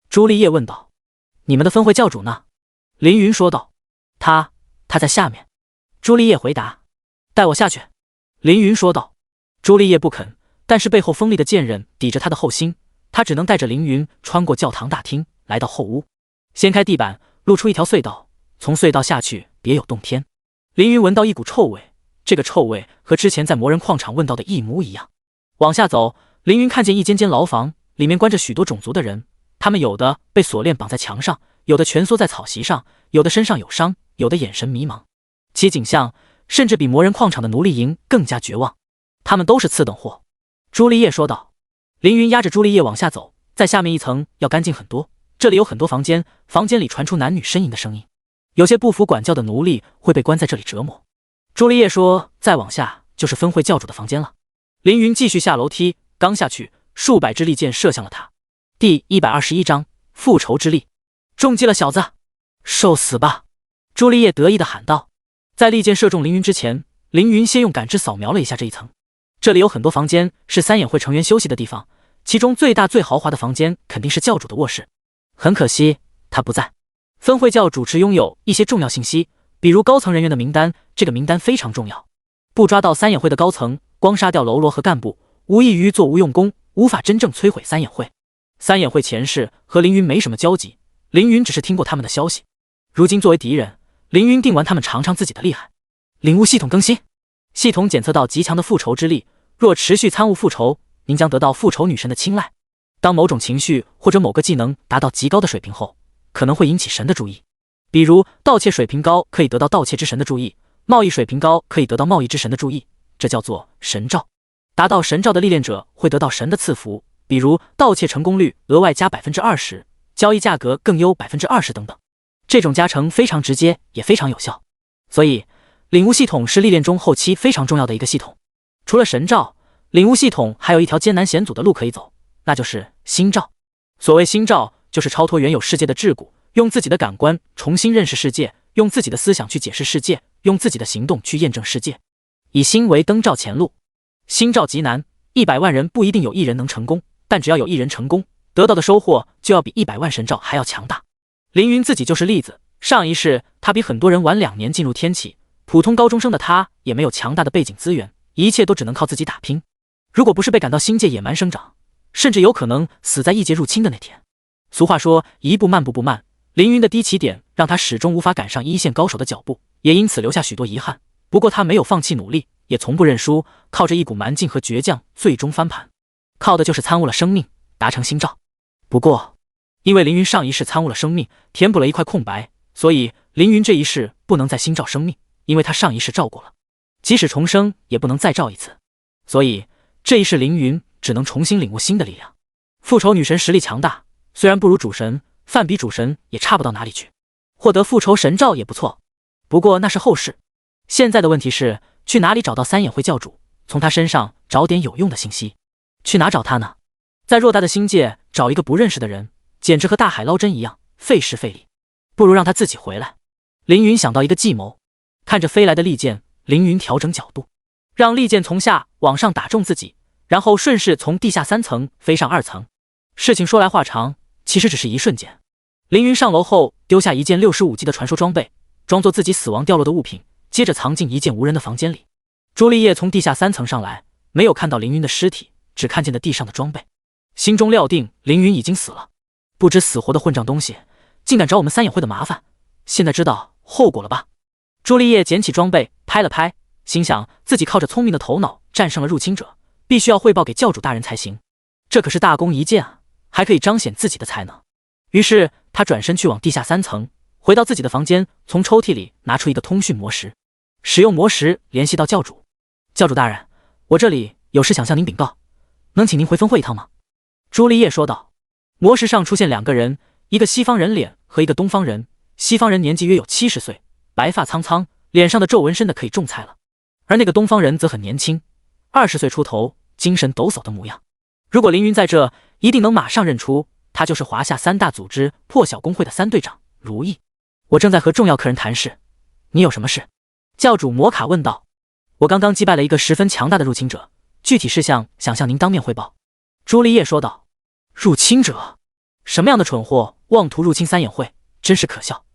朱丽叶问道。“你们的分会教主呢？”凌云说道。“他在下面。”朱丽叶回答。“带我下去。”凌云说道。朱丽叶不肯，但是背后锋利的剑刃抵着他的后心，他只能带着凌云穿过教堂大厅，来到后屋，掀开地板，露出一条隧道，从隧道下去别有洞天。凌云闻到一股臭味，这个臭味和之前在魔人矿场闻到的一模一样。往下走，凌云看见一间间牢房，里面关着许多种族的人，他们有的被锁链绑在墙上，有的蜷缩在草席上，有的身上有伤，有的眼神迷茫，其景象甚至比魔人矿场的奴隶营更加绝望。他们都是次等货。”朱丽叶说道。凌云压着朱丽叶往下走，在下面一层要干净很多，这里有很多房间，房间里传出男女呻吟的声音，有些不服管教的奴隶会被关在这里折磨。朱丽叶说：“再往下就是分会教主的房间了。”凌云继续下楼梯，刚下去，数百支利箭射向了他。第121章复仇之力。中计了，小子，受死吧！朱丽叶得意地喊道。在利箭射中凌云之前，凌云先用感知扫描了一下这一层。这里有很多房间，是三眼会成员休息的地方，其中最大最豪华的房间肯定是教主的卧室。很可惜，他不在。分会教主持拥有一些重要信息，比如高层人员的名单，这个名单非常重要。不抓到三眼会的高层，光杀掉喽啰和干部，无异于做无用功，无法真正摧毁三眼会。三眼会前世和凌云没什么交集，凌云只是听过他们的消息。如今作为敌人，凌云定完他们尝尝自己的厉害。领悟系统更新，系统检测到极强的复仇之力，若持续参悟复仇，您将得到复仇女神的青睐。当某种情绪或者某个技能达到极高的水平后，可能会引起神的注意。比如盗窃水平高可以得到盗窃之神的注意，贸易水平高可以得到贸易之神的注意，这叫做神兆。达到神兆的历练者会得到神的赐福，比如盗窃成功率额外加 20%， 交易价格更优 20% 等等。这种加成非常直接也非常有效，所以领悟系统是历练中后期非常重要的一个系统。除了神兆，领悟系统还有一条艰难险阻的路可以走，那就是心兆。所谓心兆，就是超脱原有世界的桎梏，用自己的感官重新认识世界，用自己的思想去解释世界，用自己的行动去验证世界。以心为灯照前路。心兆极难，100万人不一定有1人能成功，但只要有1人成功，得到的收获就要比100万神兆还要强大。凌云自己就是例子，上一世他比很多人晚2年进入天启，普通高中生的他也没有强大的背景资源，一切都只能靠自己打拼。如果不是被赶到星界野蛮生长，甚至有可能死在异界入侵的那天。俗话说一步慢步不慢，凌云的低起点让他始终无法赶上一线高手的脚步，也因此留下许多遗憾。不过他没有放弃努力，也从不认输，靠着一股蛮劲和倔强最终翻盘，靠的就是参悟了生命，达成心兆。不过因为凌云上一世参悟了生命，填补了一块空白，所以凌云这一世不能再新造生命，因为他上一世照过了，即使重生也不能再照一次，所以这一世凌云只能重新领悟新的力量。复仇女神实力强大，虽然不如主神，范比主神也差不到哪里去，获得复仇神诏也不错，不过那是后事。现在的问题是去哪里找到三眼会教主，从他身上找点有用的信息。去哪找他呢？在偌大的星界找一个不认识的人，简直和大海捞针一样，费时费力，不如让他自己回来。凌云想到一个计谋，看着飞来的利剑，凌云调整角度，让利剑从下往上打中自己，然后顺势从地下3层飞上2层。事情说来话长，其实只是一瞬间。凌云上楼后丢下一件65级的传说装备，装作自己死亡掉落的物品，接着藏进一间无人的房间里。朱丽叶从地下3层上来，没有看到凌云的尸体，只看见了地上的装备，心中料定凌云已经死了。不知死活的混账东西，竟敢找我们三眼会的麻烦，现在知道后果了吧？朱丽叶捡起装备拍了拍，心想自己靠着聪明的头脑战胜了入侵者，必须要汇报给教主大人才行，这可是大功一件啊，还可以彰显自己的才能。于是他转身去往地下3层，回到自己的房间，从抽屉里拿出一个通讯魔石，使用魔石联系到教主。教主大人，我这里有事想向您禀告，能请您回分会一趟吗？朱丽叶说道。魔石上出现2个人，一个西方人脸和一个东方人。西方人年纪约有70岁，白发苍苍，脸上的皱纹深的可以种菜了，而那个东方人则很年轻，20岁出头，精神抖擞的模样。如果凌云在这，一定能马上认出他就是华夏3大组织破晓公会的3队长如意。我正在和重要客人谈事，你有什么事？教主摩卡问道。我刚刚击败了一个十分强大的入侵者，具体事项想向您当面汇报。朱丽叶说道。入侵者？什么样的蠢货妄图入侵三眼会，真是可笑。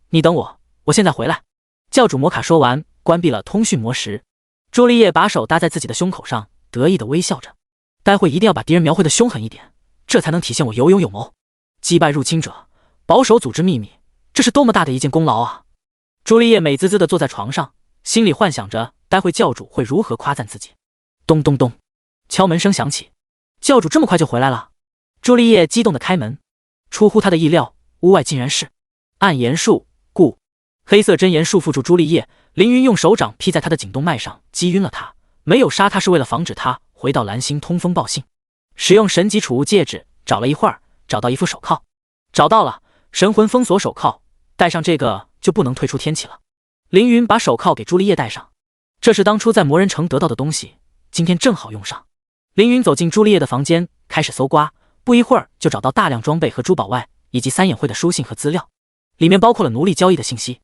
你等我，我现在回来。教主摩卡说完，关闭了通讯魔石。朱丽叶把手搭在自己的胸口上，得意地微笑着。待会一定要把敌人描绘得凶狠一点，这才能体现我有勇有谋。击败入侵者，保守组织秘密，这是多么大的一件功劳啊！朱丽叶美滋滋地坐在床上，心里幻想着待会教主会如何夸赞自己。咚咚咚，敲门声响起。教主这么快就回来了？朱丽叶激动地开门，出乎她的意料，屋外竟然是暗炎术。故黑色真炎束缚住朱丽叶，凌云用手掌劈在她的颈动脉上，击晕了她。没有杀她是为了防止她回到蓝星通风报信。使用神级储物戒指，找了一会儿，找到一副手铐。找到了，神魂封锁手铐，戴上这个就不能退出天启了。凌云把手铐给朱丽叶戴上，这是当初在魔人城得到的东西，今天正好用上。凌云走进朱丽叶的房间，开始搜刮，不一会儿就找到大量装备和珠宝外，以及三眼会的书信和资料，里面包括了奴隶交易的信息。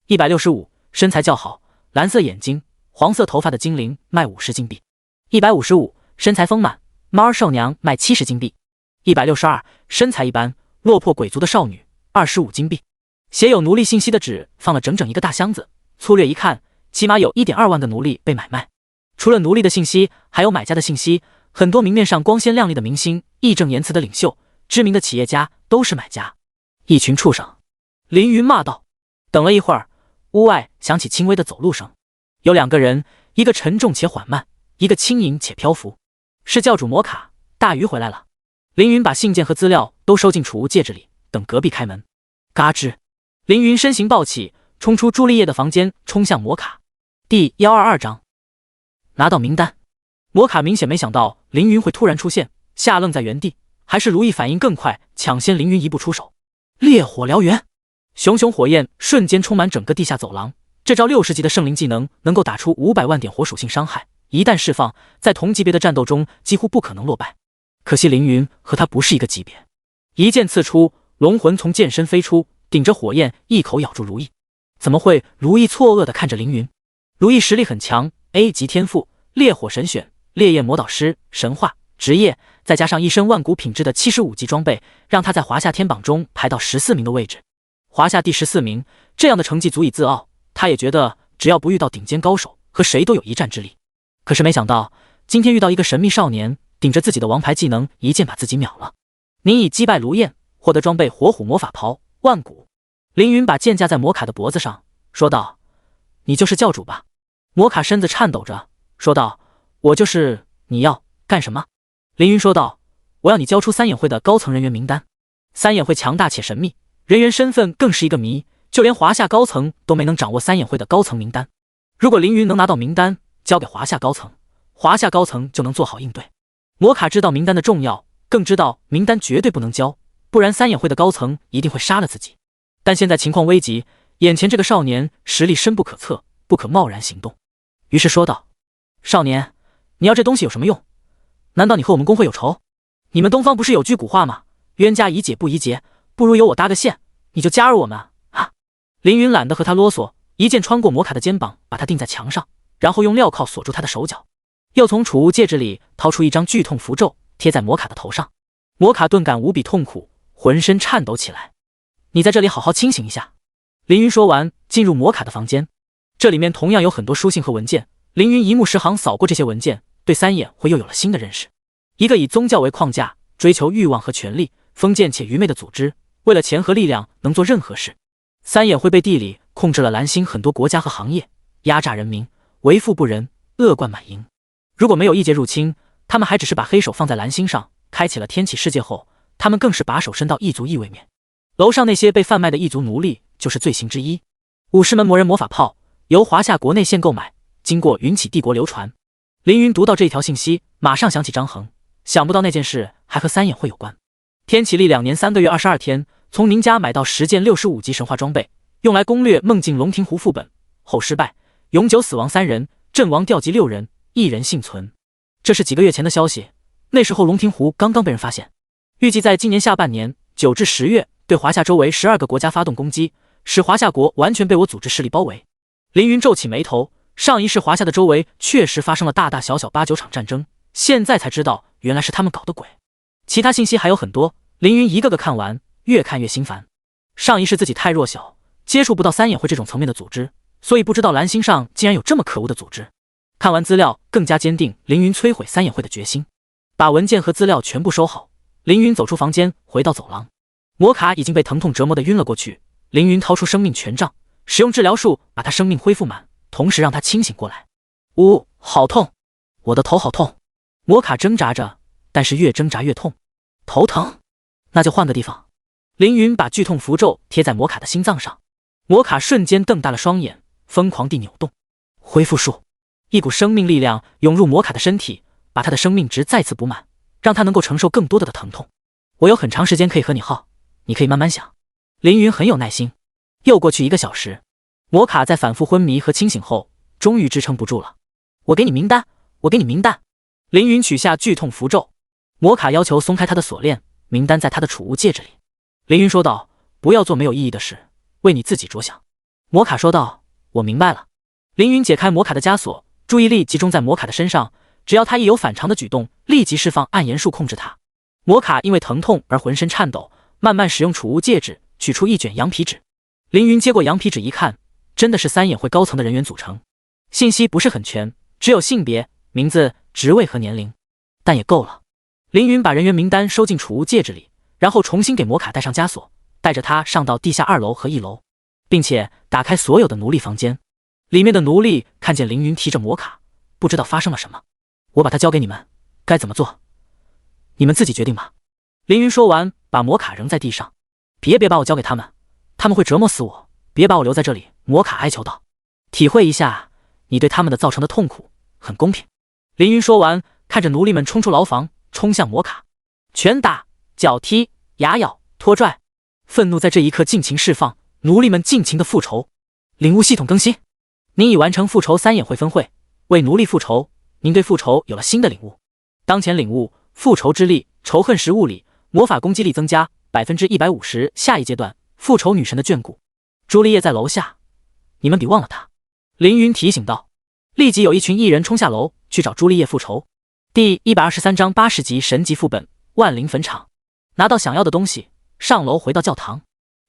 165，身材较好，蓝色眼睛，黄色头发的精灵，卖50金币。155，身材丰满，猫儿兽娘，卖70金币。162，身材一般，落魄鬼族的少女，25金币。写有奴隶信息的纸放了整整一个大箱子，粗略一看，起码有1.2万个奴隶被买卖。除了奴隶的信息，还有买家的信息，很多明面上光鲜亮丽的明星、义正言辞的领袖、知名的企业家都是买家。一群畜生！凌云骂道。等了一会儿，屋外响起轻微的走路声，有2个人，一个沉重且缓慢，一个轻盈且漂浮。是教主摩卡，大鱼回来了。凌云把信件和资料都收进储物戒指里，等隔壁开门。嘎吱！凌云身形暴起，冲出朱丽叶的房间，冲向摩卡。第122章，拿到名单。摩卡明显没想到凌云会突然出现，吓愣在原地，还是如意反应更快，抢先凌云一步出手。烈火燎原，熊熊火焰瞬间充满整个地下走廊。这招60级的圣灵技能能够打出500万点火属性伤害，一旦释放，在同级别的战斗中几乎不可能落败。可惜凌云和他不是一个级别。一剑刺出，龙魂从剑身飞出，顶着火焰一口咬住如意。怎么会？如意错愕地看着凌云。如意实力很强， A 级天赋，烈火神选，烈焰魔导师，神话职业，再加上一身万古品质的75级装备，让他在华夏天榜中排到14名的位置。华夏第14名，这样的成绩足以自傲。他也觉得只要不遇到顶尖高手，和谁都有一战之力。可是没想到今天遇到一个神秘少年，顶着自己的王牌技能，一剑把自己秒了。您已击败卢燕，获得装备火虎魔法袍，万古。凌云把剑架在摩卡的脖子上，说道：你就是教主吧？摩卡身子颤抖着说道：我就是。你要干什么？凌云说道：我要你交出三眼会的高层人员名单。三眼会强大且神秘，人员身份更是一个谜，就连华夏高层都没能掌握三眼会的高层名单。如果凌云能拿到名单交给华夏高层，华夏高层就能做好应对。摩卡知道名单的重要，更知道名单绝对不能交，不然三眼会的高层一定会杀了自己。但现在情况危急，眼前这个少年实力深不可测，不可贸然行动。于是说道：少年，你要这东西有什么用？难道你和我们公会有仇？你们东方不是有句古话吗？冤家宜解不宜结，不如由我搭个线，你就加入我们啊！凌云懒得和他啰嗦，一剑穿过摩卡的肩膀，把他钉在墙上，然后用镣铐锁住他的手脚，又从储物戒指里掏出一张剧痛符咒，贴在摩卡的头上。摩卡顿感无比痛苦，浑身颤抖起来。你在这里好好清醒一下。凌云说完，进入摩卡的房间，这里面同样有很多书信和文件。凌云一目十行扫过这些文件，对三眼会又有了新的认识。一个以宗教为框架，追求欲望和权力，封建且愚昧的组织，为了钱和力量能做任何事。三眼会背地里控制了蓝星很多国家和行业，压榨人民，为富不仁，恶贯满盈。如果没有异界入侵，他们还只是把黑手放在蓝星上，开启了天启世界后，他们更是把手伸到异族异位面。楼上那些被贩卖的异族奴隶就是罪行之一。武士们魔人魔法炮由华夏国内线购买，经过云起帝国流传。凌云读到这一条信息，马上想起张衡，想不到那件事还和三眼会有关。天启历2年3个月22天，从您家买到10件65级神话装备，用来攻略梦境龙庭湖副本，后失败，永久死亡3人，阵亡调集6人，1人幸存。这是几个月前的消息，那时候龙庭湖刚刚被人发现。预计在今年下半年9至10月对华夏周围12个国家发动攻击，使华夏国完全被我组织势力包围。凌云皱起眉头，上一世华夏的周围确实发生了大大小小8、9场战争，现在才知道原来是他们搞的鬼。其他信息还有很多，凌云一个个看完，越看越心烦。上一世自己太弱小，接触不到三眼会这种层面的组织，所以不知道蓝星上竟然有这么可恶的组织。看完资料，更加坚定凌云摧毁三眼会的决心。把文件和资料全部收好，凌云走出房间，回到走廊。摩卡已经被疼痛折磨得晕了过去，凌云掏出生命权杖，使用治疗术把他生命恢复满，同时让他清醒过来。呜，好痛，我的头好痛。摩卡挣扎着，但是越挣扎越痛。头疼，那就换个地方。凌云把剧痛符咒贴在摩卡的心脏上，摩卡瞬间瞪大了双眼，疯狂地扭动。恢复术，一股生命力量涌入摩卡的身体，把他的生命值再次补满，让他能够承受更多的疼痛。我有很长时间可以和你耗，你可以慢慢想。凌云很有耐心。又过去1个小时，摩卡在反复昏迷和清醒后，终于支撑不住了。我给你名单，我给你名单。凌云取下剧痛符咒，摩卡要求松开他的锁链，名单在他的储物戒指里。凌云说道：不要做没有意义的事，为你自己着想。摩卡说道：我明白了。凌云解开摩卡的枷锁，注意力集中在摩卡的身上，只要他一有反常的举动，立即释放暗炎术控制他。摩卡因为疼痛而浑身颤抖，慢慢使用储物戒指取出一卷羊皮纸。凌云接过羊皮纸一看，真的是三眼会高层的人员组成，信息不是很全，只有性别、名字、职位和年龄，但也够了。凌云把人员名单收进储物戒指里，然后重新给摩卡戴上枷锁，带着他上到地下2楼和1楼，并且打开所有的奴隶房间。里面的奴隶看见凌云提着摩卡，不知道发生了什么。我把它交给你们，该怎么做你们自己决定吧。凌云说完，把摩卡扔在地上。别把我交给他们，他们会折磨死我，别把我留在这里。摩卡哀求道。体会一下你对他们的造成的痛苦，很公平。凌云说完，看着奴隶们冲出牢房，冲向摩卡，拳打脚踢牙咬拖拽，愤怒在这一刻尽情释放，奴隶们尽情的复仇。领悟系统更新，您已完成复仇三眼会分会，为奴隶复仇，您对复仇有了新的领悟。当前领悟复仇之力，仇恨食物里，魔法攻击力增加 150%。 下一阶段复仇女神的眷顾。朱丽叶在楼下，你们别忘了她。凌云提醒道。立即有一群艺人冲下楼去找朱丽叶复仇。第123章80级神级副本万灵坟场。拿到想要的东西，上楼回到教堂。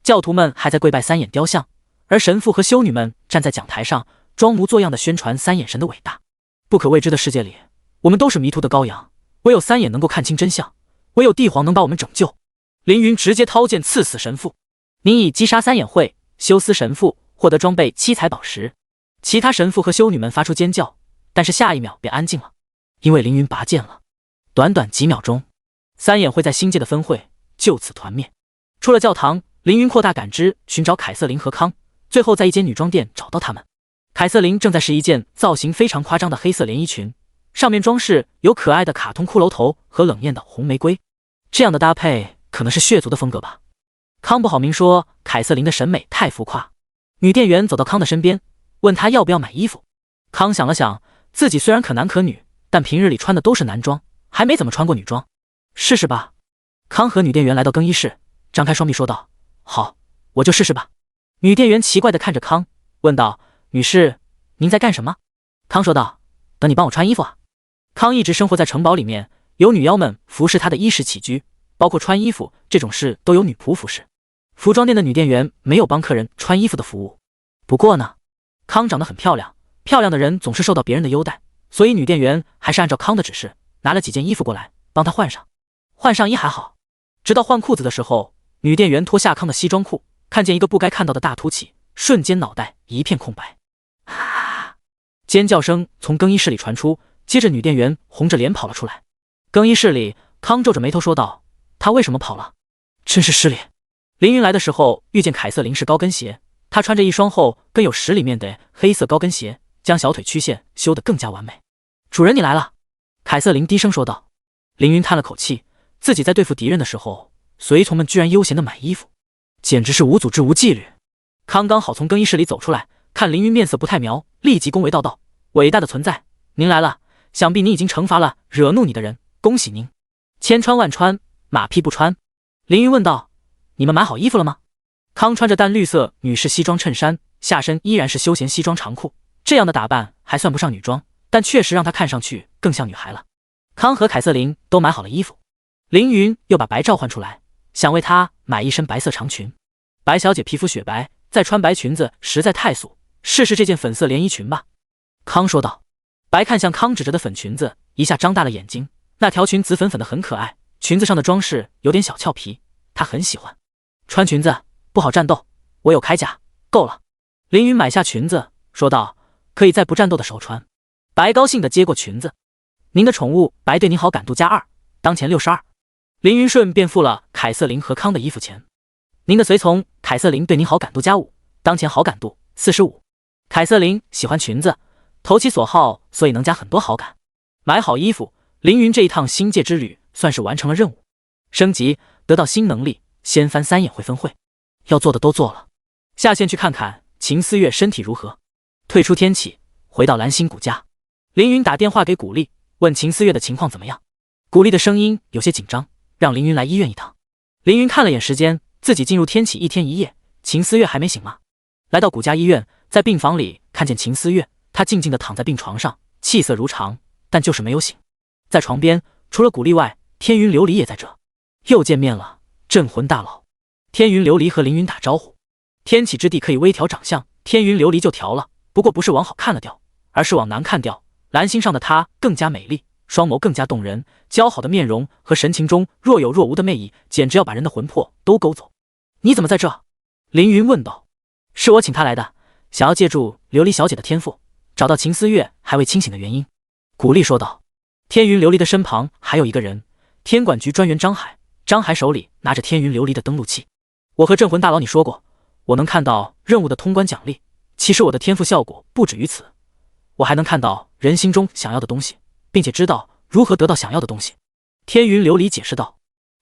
教徒们还在跪拜三眼雕像，而神父和修女们站在讲台上装模作样的宣传三眼神的伟大。不可未知的世界里，我们都是迷途的羔羊，唯有三眼能够看清真相，唯有帝皇能把我们拯救。凌云直接掏剑刺死神父。您已击杀三眼会休斯神父，获得装备7彩宝石。其他神父和修女们发出尖叫，但是下一秒便安静了，因为凌云拔剑了。短短几秒钟，三眼会在星界的分会就此团灭。出了教堂，凌云扩大感知，寻找凯瑟琳和康，最后在一间女装店找到他们。凯瑟琳正在试一件造型非常夸张的黑色连衣裙，上面装饰有可爱的卡通骷髅头和冷艳的红玫瑰，这样的搭配可能是血族的风格吧。康不好明说凯瑟琳的审美太浮夸。女店员走到康的身边，问他要不要买衣服。康想了想，自己虽然可男可女，但平日里穿的都是男装，还没怎么穿过女装，试试吧。康和女店员来到更衣室，张开双臂说道：好，我就试试吧。女店员奇怪地看着康，问道：女士，您在干什么？康说道：等你帮我穿衣服啊。康一直生活在城堡里面，有女妖们服侍他的衣食起居，包括穿衣服这种事都有女仆服侍。服装店的女店员没有帮客人穿衣服的服务。不过呢，康长得很漂亮，漂亮的人总是受到别人的优待，所以女店员还是按照康的指示拿了几件衣服过来帮他换上。换上衣还好，直到换裤子的时候，女店员脱下康的西装裤，看见一个不该看到的大凸起，瞬间脑袋一片空白。啊！尖叫声从更衣室里传出，接着女店员红着脸跑了出来。更衣室里，康皱着眉头说道：他为什么跑了？真是失礼。凌云来的时候遇见凯瑟琳是高跟鞋，她穿着一双厚跟有10厘面的黑色高跟鞋，将小腿曲线修得更加完美。主人你来了，凯瑟琳低声说道。凌云叹了口气，自己在对付敌人的时候，随从们居然悠闲地买衣服，简直是无组织无纪律。康刚好从更衣室里走出来，看凌云面色不太妙，立即恭维道道：伟大的存在，您来了，想必您已经惩罚了惹怒你的人，恭喜您。千穿万穿，马屁不穿。凌云问道：你们买好衣服了吗？康穿着淡绿色女士西装衬衫，下身依然是休闲西装长裤，这样的打扮还算不上女装，但确实让她看上去更像女孩了。康和凯瑟琳都买好了衣服，凌云又把白召唤出来，想为她买一身白色长裙。白小姐皮肤雪白，再穿白裙子实在太素，试试这件粉色连衣裙吧。康说道。白看向康指着的粉裙子，一下张大了眼睛，那条裙紫粉粉的很可爱，裙子上的装饰有点小俏皮，她很喜欢。穿裙子不好战斗，我有铠甲，够了。凌云买下裙子，说道：可以在不战斗的时候穿。白高兴地接过裙子。您的宠物白对您好感度+2，当前62。凌云顺便付了凯瑟琳和康的衣服钱。您的随从凯瑟琳对您好感度+5，当前好感度45。凯瑟琳喜欢裙子，投其所好，所以能加很多好感。买好衣服，凌云这一趟星界之旅算是完成了任务。升级，得到新能力，掀翻3眼会分会，要做的都做了，下线去看看秦思月身体如何。退出天启，回到蓝星谷家，凌云打电话给古丽，问秦思月的情况怎么样。古丽的声音有些紧张，让凌云来医院一趟。凌云看了眼时间，自己进入天启1天1夜，秦思月还没醒吗？来到古家医院，在病房里看见秦思月，她静静地躺在病床上，气色如常，但就是没有醒。在床边，除了古丽外，天云琉璃也在这。又见面了，镇魂大佬。天云琉璃和凌云打招呼。天启之地可以微调长相，天云琉璃就调了，不过不是往好看了调，而是往难看调。蓝星上的她更加美丽，双眸更加动人，姣好的面容和神情中若有若无的魅意，简直要把人的魂魄都勾走。你怎么在这？凌云问道。是我请他来的，想要借助琉璃小姐的天赋，找到秦思月还未清醒的原因。古丽说道。天云琉璃的身旁还有一个人，天管局专员张海。张海手里拿着天云琉璃的登录器。我和镇魂大佬你说过，我能看到任务的通关奖励，其实我的天赋效果不止于此，我还能看到人心中想要的东西，并且知道如何得到想要的东西。天云琉璃解释道。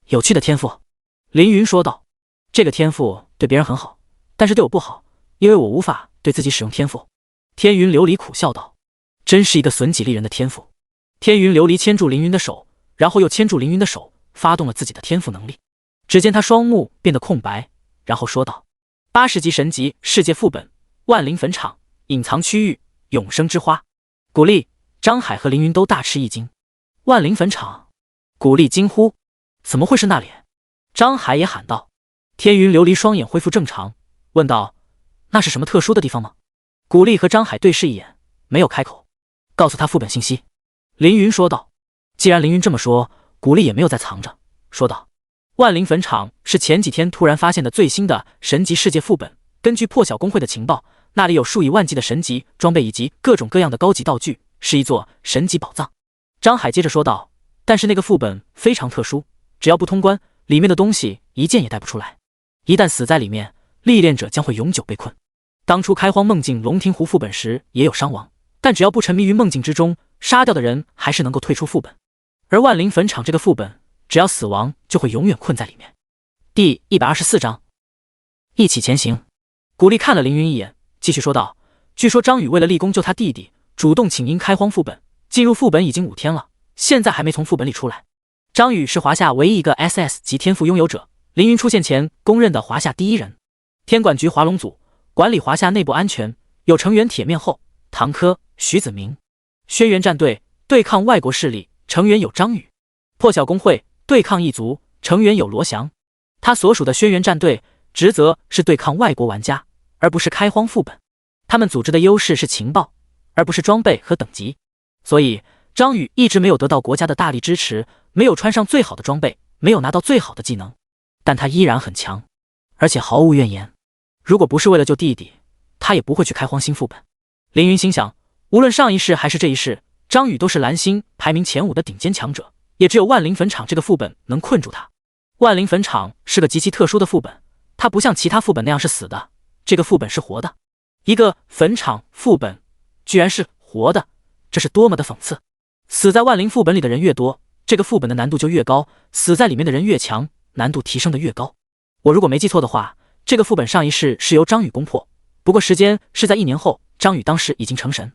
有趣的天赋。凌云说道。这个天赋对别人很好，但是对我不好，因为我无法对自己使用天赋。天云琉璃苦笑道。真是一个损己利人的天赋。天云琉璃牵住凌云的手，然后又牵住凌云的手，发动了自己的天赋能力。只见他双目变得空白，然后说道：80级神级世界副本，万灵坟场，隐藏区域，永生之花。古丽、张海和凌云都大吃一惊。万灵坟场。古丽惊呼：怎么会是那里？张海也喊道。天云琉璃双眼恢复正常，问道：那是什么特殊的地方吗？古丽和张海对视一眼，没有开口。告诉他副本信息。凌云说道。既然凌云这么说，古丽也没有再藏着，说道：万灵坟场是前几天突然发现的最新的神级世界副本，根据破晓公会的情报，那里有数以万计的神级装备以及各种各样的高级道具，是一座神级宝藏。张海接着说道：但是那个副本非常特殊，只要不通关，里面的东西一件也带不出来。一旦死在里面，历练者将会永久被困。当初开荒梦境龙庭湖副本时也有伤亡，但只要不沉迷于梦境之中，杀掉的人还是能够退出副本。而万灵坟场这个副本，只要死亡就会永远困在里面。第124章，一起前行。古力看了凌云一眼，继续说道：据说张宇为了立功救他弟弟，主动请缨开荒副本，进入副本已经5天了，现在还没从副本里出来。张宇是华夏唯一一个 SS 级天赋拥有者，凌云出现前公认的华夏第一人。天管局华龙组管理华夏内部安全，有成员铁面后、唐柯、徐子明。轩辕战队对抗外国势力，成员有张宇。破晓公会对抗异族，成员有罗翔。他所属的轩辕战队职责是对抗外国玩家，而不是开荒副本。他们组织的优势是情报，而不是装备和等级。所以张宇一直没有得到国家的大力支持，没有穿上最好的装备，没有拿到最好的技能，但他依然很强，而且毫无怨言。如果不是为了救弟弟，他也不会去开荒新副本。凌云心想，无论上一世还是这一世，张宇都是蓝星排名前5的顶尖强者，也只有万灵坟场这个副本能困住他。万灵坟场是个极其特殊的副本，它不像其他副本那样是死的，这个副本是活的。一个坟场副本居然是活的，这是多么的讽刺！死在万灵副本里的人越多，这个副本的难度就越高，死在里面的人越强，难度提升的越高。我如果没记错的话，这个副本上一世是由张宇攻破，不过时间是在1年后，张宇当时已经成神。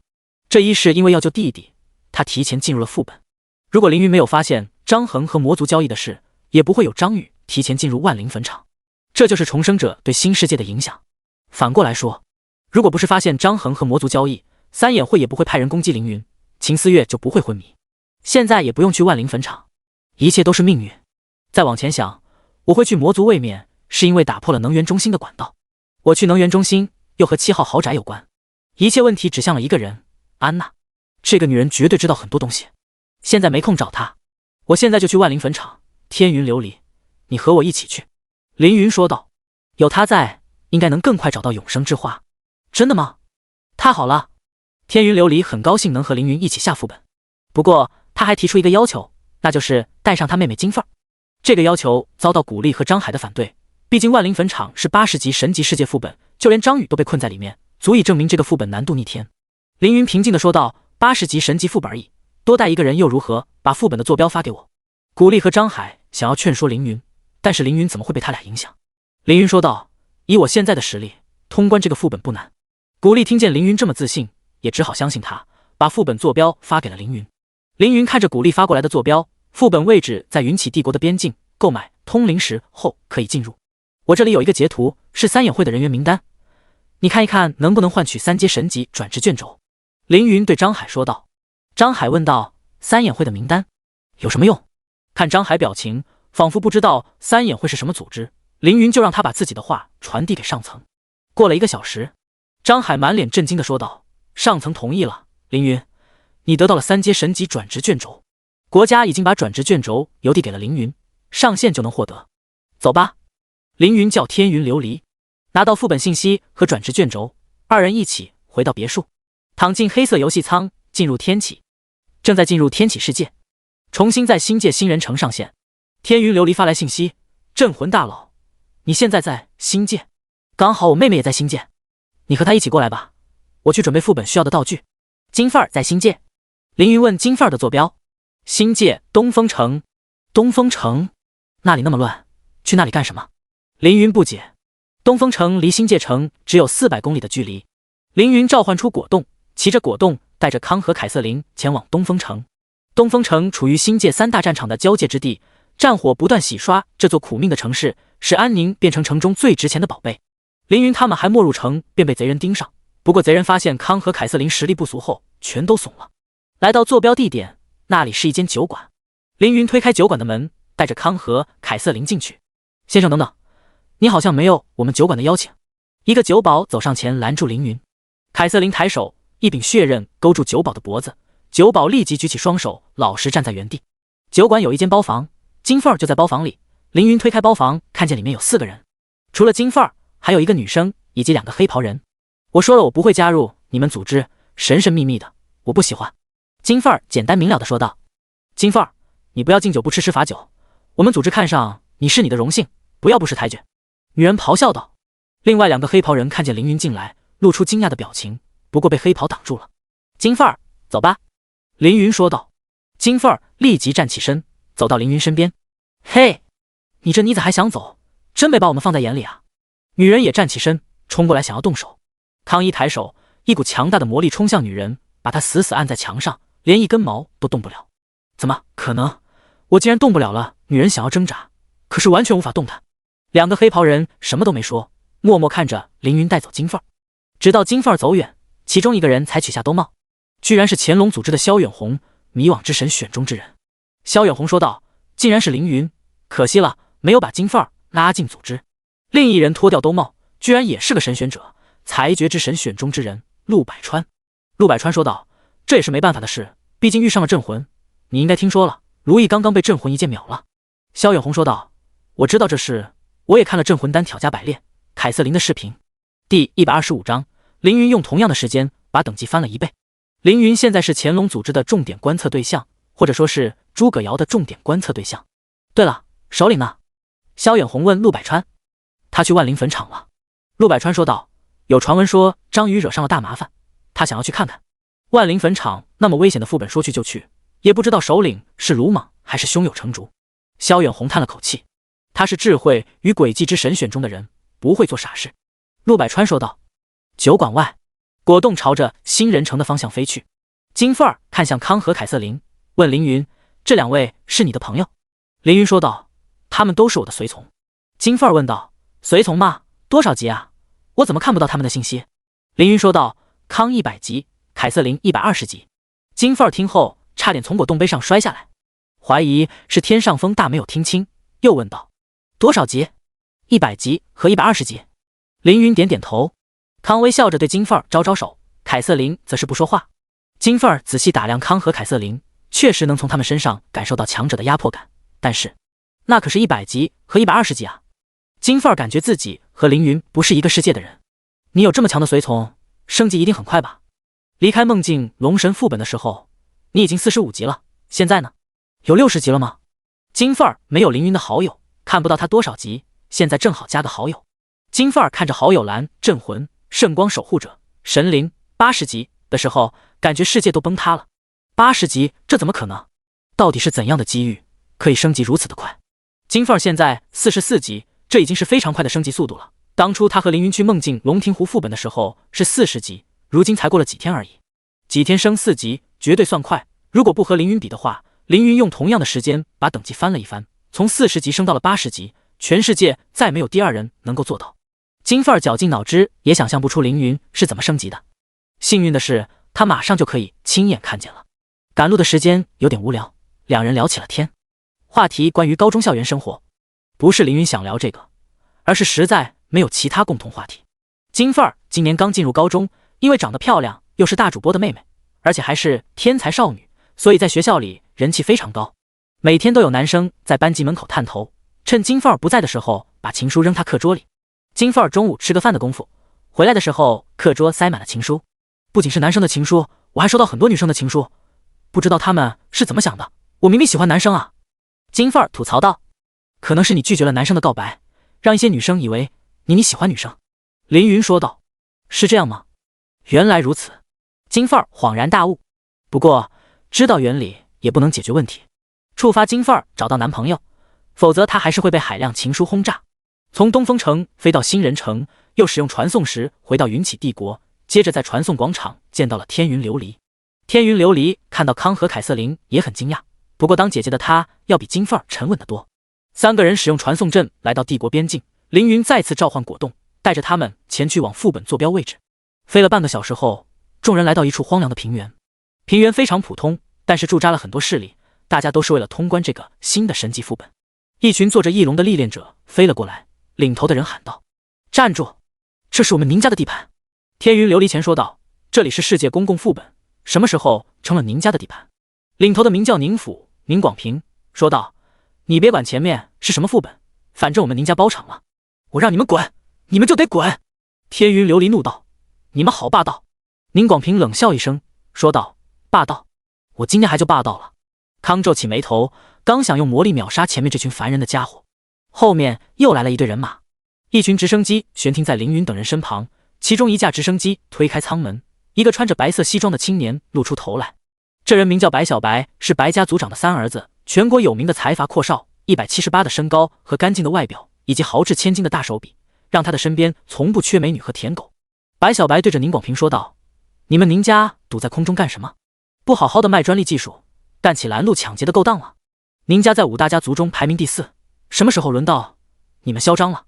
这一世因为要救弟弟，他提前进入了副本。如果凌云没有发现张衡和魔族交易的事，也不会有张宇提前进入万灵坟场。这就是重生者对新世界的影响。反过来说，如果不是发现张衡和魔族交易，三眼会也不会派人攻击凌云，秦思月就不会昏迷，现在也不用去万灵坟场。一切都是命运。再往前想，我会去魔族位面，是因为打破了能源中心的管道。我去能源中心又和7号豪宅有关。一切问题指向了一个人，安娜。这个女人绝对知道很多东西，现在没空找她，我现在就去万灵坟场。天云琉璃，你和我一起去。凌云说道，有她在，应该能更快找到永生之花。真的吗？太好了。天云琉璃很高兴能和凌云一起下副本，不过他还提出一个要求，那就是带上他妹妹金凤儿。这个要求遭到古力和张海的反对，毕竟万灵坟场是80级神级世界副本，就连张宇都被困在里面，足以证明这个副本难度逆天。凌云平静地说道，80级神级副本而已，多带一个人又如何？把副本的坐标发给我。古力和张海想要劝说凌云，但是凌云怎么会被他俩影响？凌云说道，以我现在的实力，通关这个副本不难。古力听见凌云这么自信，也只好相信他，把副本坐标发给了凌云。凌云看着古力发过来的坐标，副本位置在云起帝国的边境，购买通灵石后可以进入。我这里有一个截图，是三眼会的人员名单，你看一看能不能换取3阶神级转职卷轴。凌云对张海说道。张海问道，三眼会的名单有什么用？看张海表情，仿佛不知道三眼会是什么组织，凌云就让他把自己的话传递给上层。过了1个小时，张海满脸震惊地说道，上层同意了，凌云，你得到了3阶神级转职卷轴，国家已经把转职卷轴邮递给了凌云，上线就能获得。走吧。凌云叫天云琉璃，拿到副本信息和转职卷轴，二人一起回到别墅，躺进黑色游戏舱，进入天启。正在进入天启世界，重新在星界新人城上线。天云琉璃发来信息，镇魂大佬，你现在在星界，刚好我妹妹也在星界，你和她一起过来吧，我去准备副本需要的道具。金凤儿在星界。凌云问金凤儿的坐标，星界东风城。东风城？那里那么乱，去那里干什么？凌云不解。东风城离星界城只有400公里的距离。凌云召唤出果冻，骑着果冻带着康和凯瑟琳前往东风城。东风城处于星界3大战场的交界之地，战火不断洗刷这座苦命的城市，使安宁变成城中最值钱的宝贝。凌云他们还没入城便被贼人盯上，不过贼人发现康和凯瑟琳实力不俗后，全都怂了。来到坐标地点，那里是一间酒馆。凌云推开酒馆的门，带着康和凯瑟琳进去。先生等等，你好像没有我们酒馆的邀请。一个酒保走上前拦住凌云。凯瑟琳抬手一柄血刃勾住酒保的脖子，酒保立即举起双手，老实站在原地。酒馆有一间包房，金凤儿就在包房里。凌云推开包房，看见里面有4个人，除了金凤儿，还有一个女生以及2个黑袍人。我说了，我不会加入你们组织，神神秘秘的，我不喜欢。金凤儿简单明了的说道。金凤儿，你不要敬酒不吃吃罚酒，我们组织看上你是你的荣幸，不要不识抬举。女人咆哮道。另外2个黑袍人看见凌云进来，露出惊讶的表情，不过被黑袍挡住了。金凤儿，走吧。凌云说道。金凤儿立即站起身，走到凌云身边。嘿，你这妮子还想走，真没把我们放在眼里啊！女人也站起身，冲过来想要动手。康一抬手，一股强大的魔力冲向女人，把她死死按在墙上，连一根毛都动不了。怎么可能？我竟然动不了了！女人想要挣扎，可是完全无法动弹。2个黑袍人什么都没说，默默看着凌云带走金凤儿。直到金凤儿走远，其中一个人才取下兜帽，居然是乾隆组织的萧远红，迷惘之神选中之人。萧远红说道：“竟然是凌云，可惜了，没有把金凤儿拉进组织。”另一人脱掉兜帽，居然也是个神选者，裁决之神选中之人陆百川。陆百川说道：“这也是没办法的事，毕竟遇上了镇魂。你应该听说了，如意刚刚被镇魂一剑秒了。”萧远红说道：“我知道这事，我也看了镇魂丹挑家百炼凯瑟琳的视频。”第125章，凌云用同样的时间把等级翻了1倍。凌云现在是乾隆组织的重点观测对象，或者说是诸葛瑶的重点观测对象。对了，首领呢？萧远红问陆百川。他去万灵坟场了。陆百川说道：“有传闻说张宇惹上了大麻烦，他想要去看看。”万灵坟场那么危险的副本，说去就去，也不知道首领是鲁莽还是胸有成竹。萧远红叹了口气，他是智慧与诡计之神选中的人，不会做傻事。陆百川说道。酒馆外，果冻朝着新人城的方向飞去。金凤儿看向康和凯瑟琳，问凌云：“这2位是你的朋友？”凌云说道：“他们都是我的随从。”金凤儿问道：“随从吗？多少级啊？我怎么看不到他们的信息？”凌云说道：“康100级，凯瑟琳120级。”金凤儿听后差点从果冻杯上摔下来，怀疑是天上风大没有听清，又问道：“多少级？100级和120级。”凌云点点头。康微笑着对金凤儿招招手，凯瑟琳则是不说话。金凤儿仔细打量康和凯瑟琳，确实能从他们身上感受到强者的压迫感，但是那可是100级和120级啊！金凤儿感觉自己和凌云不是一个世界的人。你有这么强的随从，升级一定很快吧？离开梦境龙神副本的时候，你已经45级了，现在呢？有60级了吗？金凤儿没有凌云的好友，看不到他多少级，现在正好加个好友。金凤儿看着好友栏镇魂、圣光守护者、神灵80级的时候，感觉世界都崩塌了。80级，这怎么可能？到底是怎样的机遇，可以升级如此的快？金凤儿现在44级，这已经是非常快的升级速度了。当初他和凌云去梦境龙庭湖副本的时候是40级，如今才过了几天而已。几天升4级，绝对算快。如果不和凌云比的话，凌云用同样的时间把等级翻了一番，从40级升到了80级，全世界再没有第2人能够做到。金凤儿绞尽脑汁也想象不出凌云是怎么升级的。幸运的是，他马上就可以亲眼看见了。赶路的时间有点无聊，2人聊起了天，话题关于高中校园生活。不是凌云想聊这个，而是实在没有其他共同话题。金凤儿今年刚进入高中，因为长得漂亮，又是大主播的妹妹，而且还是天才少女，所以在学校里人气非常高。每天都有男生在班级门口探头，趁金凤儿不在的时候把情书扔她课桌里。金凤儿中午吃个饭的功夫，回来的时候课桌塞满了情书，不仅是男生的情书，我还收到很多女生的情书，不知道他们是怎么想的，我明明喜欢男生啊。金凤儿吐槽道。可能是你拒绝了男生的告白，让一些女生以为你喜欢女生。凌云说道。是这样吗？原来如此。金凤儿恍然大悟。不过知道原理也不能解决问题，触发金凤儿找到男朋友，否则她还是会被海量情书轰炸。从东风城飞到新人城，又使用传送石回到云起帝国，接着在传送广场见到了天云琉璃。天云琉璃看到康和凯瑟琳也很惊讶，不过当姐姐的她要比金凤儿沉稳得多。3个人使用传送阵来到帝国边境，凌云再次召唤果冻，带着他们前去往副本坐标位置。飞了半个小时后，众人来到一处荒凉的平原。平原非常普通，但是驻扎了很多势力，大家都是为了通关这个新的神级副本。一群坐着翼龙的历练者飞了过来，领头的人喊道：“站住！这是我们宁家的地盘。”天云琉璃前说道：“这里是世界公共副本，什么时候成了宁家的地盘？”领头的名叫宁府宁广平说道：“你别管前面是什么副本，反正我们宁家包场了，我让你们滚，你们就得滚！”天云琉璃怒道：“你们好霸道！”宁广平冷笑一声说道：“霸道？我今天还就霸道了。”康皱起眉头，刚想用魔力秒杀前面这群烦人的家伙，后面又来了一队人马。一群直升机悬停在凌云等人身旁，其中一架直升机推开舱门，一个穿着白色西装的青年露出头来。这人名叫白小白，是白家族长的三儿子，全国有名的财阀阔少，178的身高和干净的外表，以及豪掷千金的大手笔，让他的身边从不缺美女和舔狗。白小白对着宁广平说道：“你们宁家堵在空中干什么？不好好的卖专利技术，干起拦路抢劫的勾当了。宁家在5大家族中排名第4，什么时候轮到你们嚣张了？”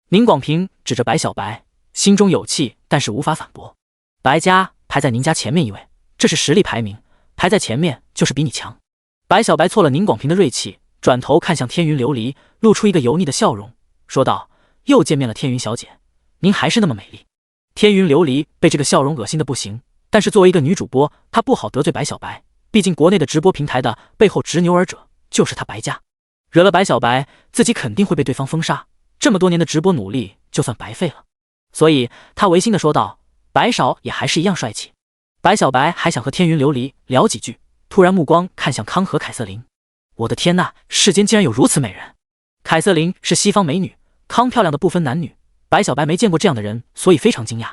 宁广平指着白小白，心中有气，但是无法反驳。白家排在宁家前面1位，这是实力排名，排在前面就是比你强。白小白挫了宁广平的锐气，转头看向天云琉璃，露出一个油腻的笑容，说道：“又见面了，天云小姐，您还是那么美丽。”天云琉璃被这个笑容恶心的不行，但是作为一个女主播，她不好得罪白小白，毕竟国内的直播平台的背后执牛耳者就是她白家，惹了白小白，自己肯定会被对方封杀，这么多年的直播努力就算白费了。所以他违心的说道：“白少也还是一样帅气。”白小白还想和天云琉璃聊几句，突然目光看向康和凯瑟琳。我的天呐，世间竟然有如此美人！凯瑟琳是西方美女，康漂亮的不分男女，白小白没见过这样的人，所以非常惊讶。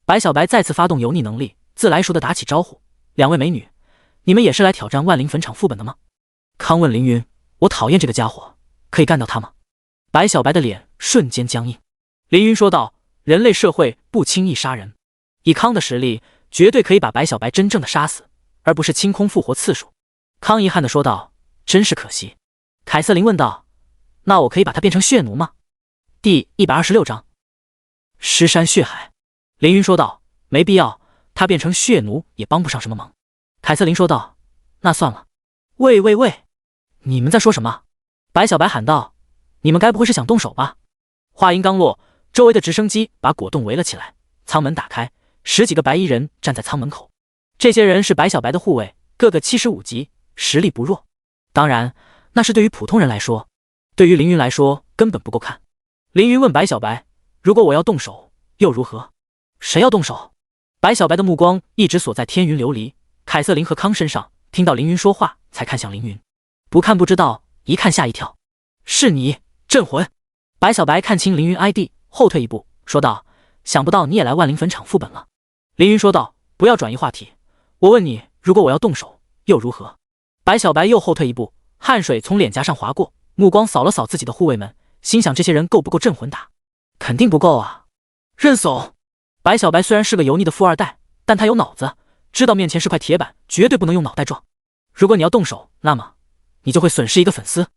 白小白再次发动油腻能力，自来熟的打起招呼：“2位美女，你们也是来挑战万灵坟场副本的吗？”康问凌云：“我讨厌这个家伙，可以干掉他吗？”白小白的脸瞬间僵硬。凌云说道：“人类社会不轻易杀人，以康的实力，绝对可以把白小白真正的杀死，而不是清空复活次数。”康遗憾的说道：“真是可惜。”凯瑟琳问道：“那我可以把他变成血奴吗？”第126章尸山血海。凌云说道：“没必要，他变成血奴也帮不上什么忙。”凯瑟琳说道：“那算了。”喂，你们在说什么？白小白喊道：“你们该不会是想动手吧？”话音刚落，周围的直升机把果冻围了起来，舱门打开，10几个白衣人站在舱门口。这些人是白小白的护卫，个个75级，实力不弱。当然，那是对于普通人来说，对于凌云来说根本不够看。凌云问白小白：“如果我要动手，又如何？”“谁要动手？”白小白的目光一直锁在天云琉璃、凯瑟琳和康身上，听到凌云说话，才看向凌云。不看不知道，一看吓一跳。“是你，镇魂！”白小白看清凌云 ID， 后退一步，说道：“想不到你也来万灵坟场副本了。”凌云说道：“不要转移话题，我问你，如果我要动手，又如何？”白小白又后退一步，汗水从脸颊上划过，目光扫了扫自己的护卫们，心想这些人够不够镇魂打？肯定不够啊！认怂！白小白虽然是个油腻的富二代，但他有脑子，知道面前是块铁板，绝对不能用脑袋撞。如果你要动手，那么你就会损失一个粉丝。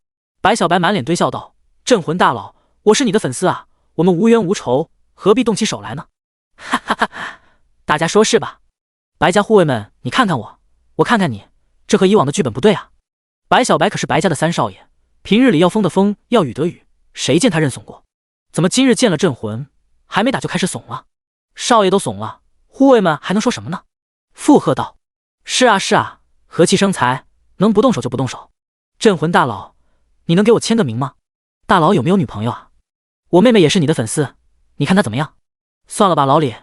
白小白满脸堆笑道：“镇魂大佬，我是你的粉丝啊，我们无冤无仇，何必动起手来呢？”哈哈哈哈，大家说是吧？白家护卫们，你看看我，我看看你，这和以往的剧本不对啊。白小白可是白家的3少爷，平日里要风的风，要雨的雨，谁见他认怂过？怎么今日见了镇魂，还没打就开始怂了？少爷都怂了，护卫们还能说什么呢？附和道：“是啊是啊，和气生财，能不动手就不动手。镇魂大佬，你能给我签个名吗？大佬有没有女朋友啊？我妹妹也是你的粉丝，你看她怎么样？”“算了吧，老李，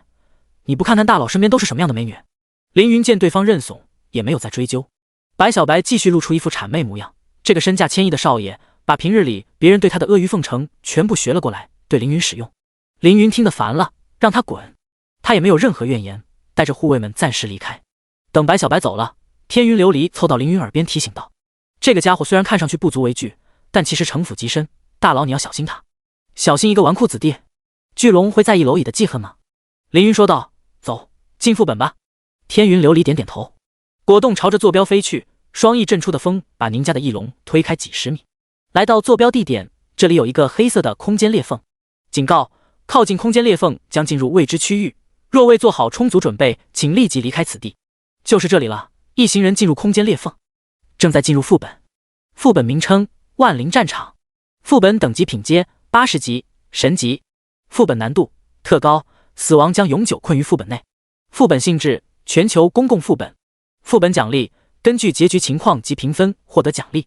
你不看看大佬身边都是什么样的美女？”凌云见对方认怂，也没有再追究。白小白继续露出一副谄媚模样，这个身价1000亿的少爷，把平日里别人对他的阿谀奉承全部学了过来，对凌云使用。凌云听得烦了，让他滚。他也没有任何怨言，带着护卫们暂时离开。等白小白走了，天云琉璃凑到凌云耳边提醒道：“这个家伙虽然看上去不足为惧，但其实城府极深，大佬你要小心他，小心一个纨绔子弟。巨龙会在意蝼蚁的记恨吗？”凌云说道：“走，进副本吧。”天云琉璃点点头，果冻朝着坐标飞去，双翼震出的风把宁家的翼龙推开几10米。来到坐标地点，这里有一个黑色的空间裂缝，警告：靠近空间裂缝将进入未知区域，若未做好充足准备，请立即离开此地。就是这里了，一行人进入空间裂缝，正在进入副本。副本名称：万灵战场。副本等级品阶80级，神级。副本难度特高，死亡将永久困于副本内。副本性质：全球公共副本。副本奖励：根据结局情况及评分获得奖励。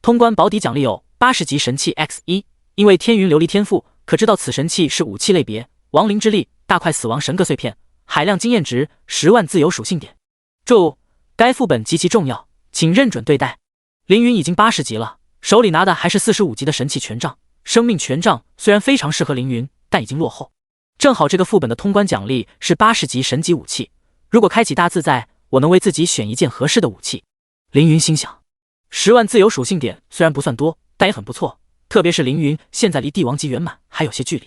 通关保底奖励有80级神器 X1， 因为天云琉璃天赋，可知道此神器是武器类别，亡灵之力、大块死亡神各碎片，海量经验值10万自由属性点。注：该副本极其重要，请认准对待。凌云已经80级了，手里拿的还是45级的神器权杖，生命权杖虽然非常适合凌云，但已经落后。正好这个副本的通关奖励是80级神级武器，如果开启大自在，我能为自己选一件合适的武器。凌云心想，10万自由属性点虽然不算多，但也很不错，特别是凌云现在离帝王级圆满还有些距离。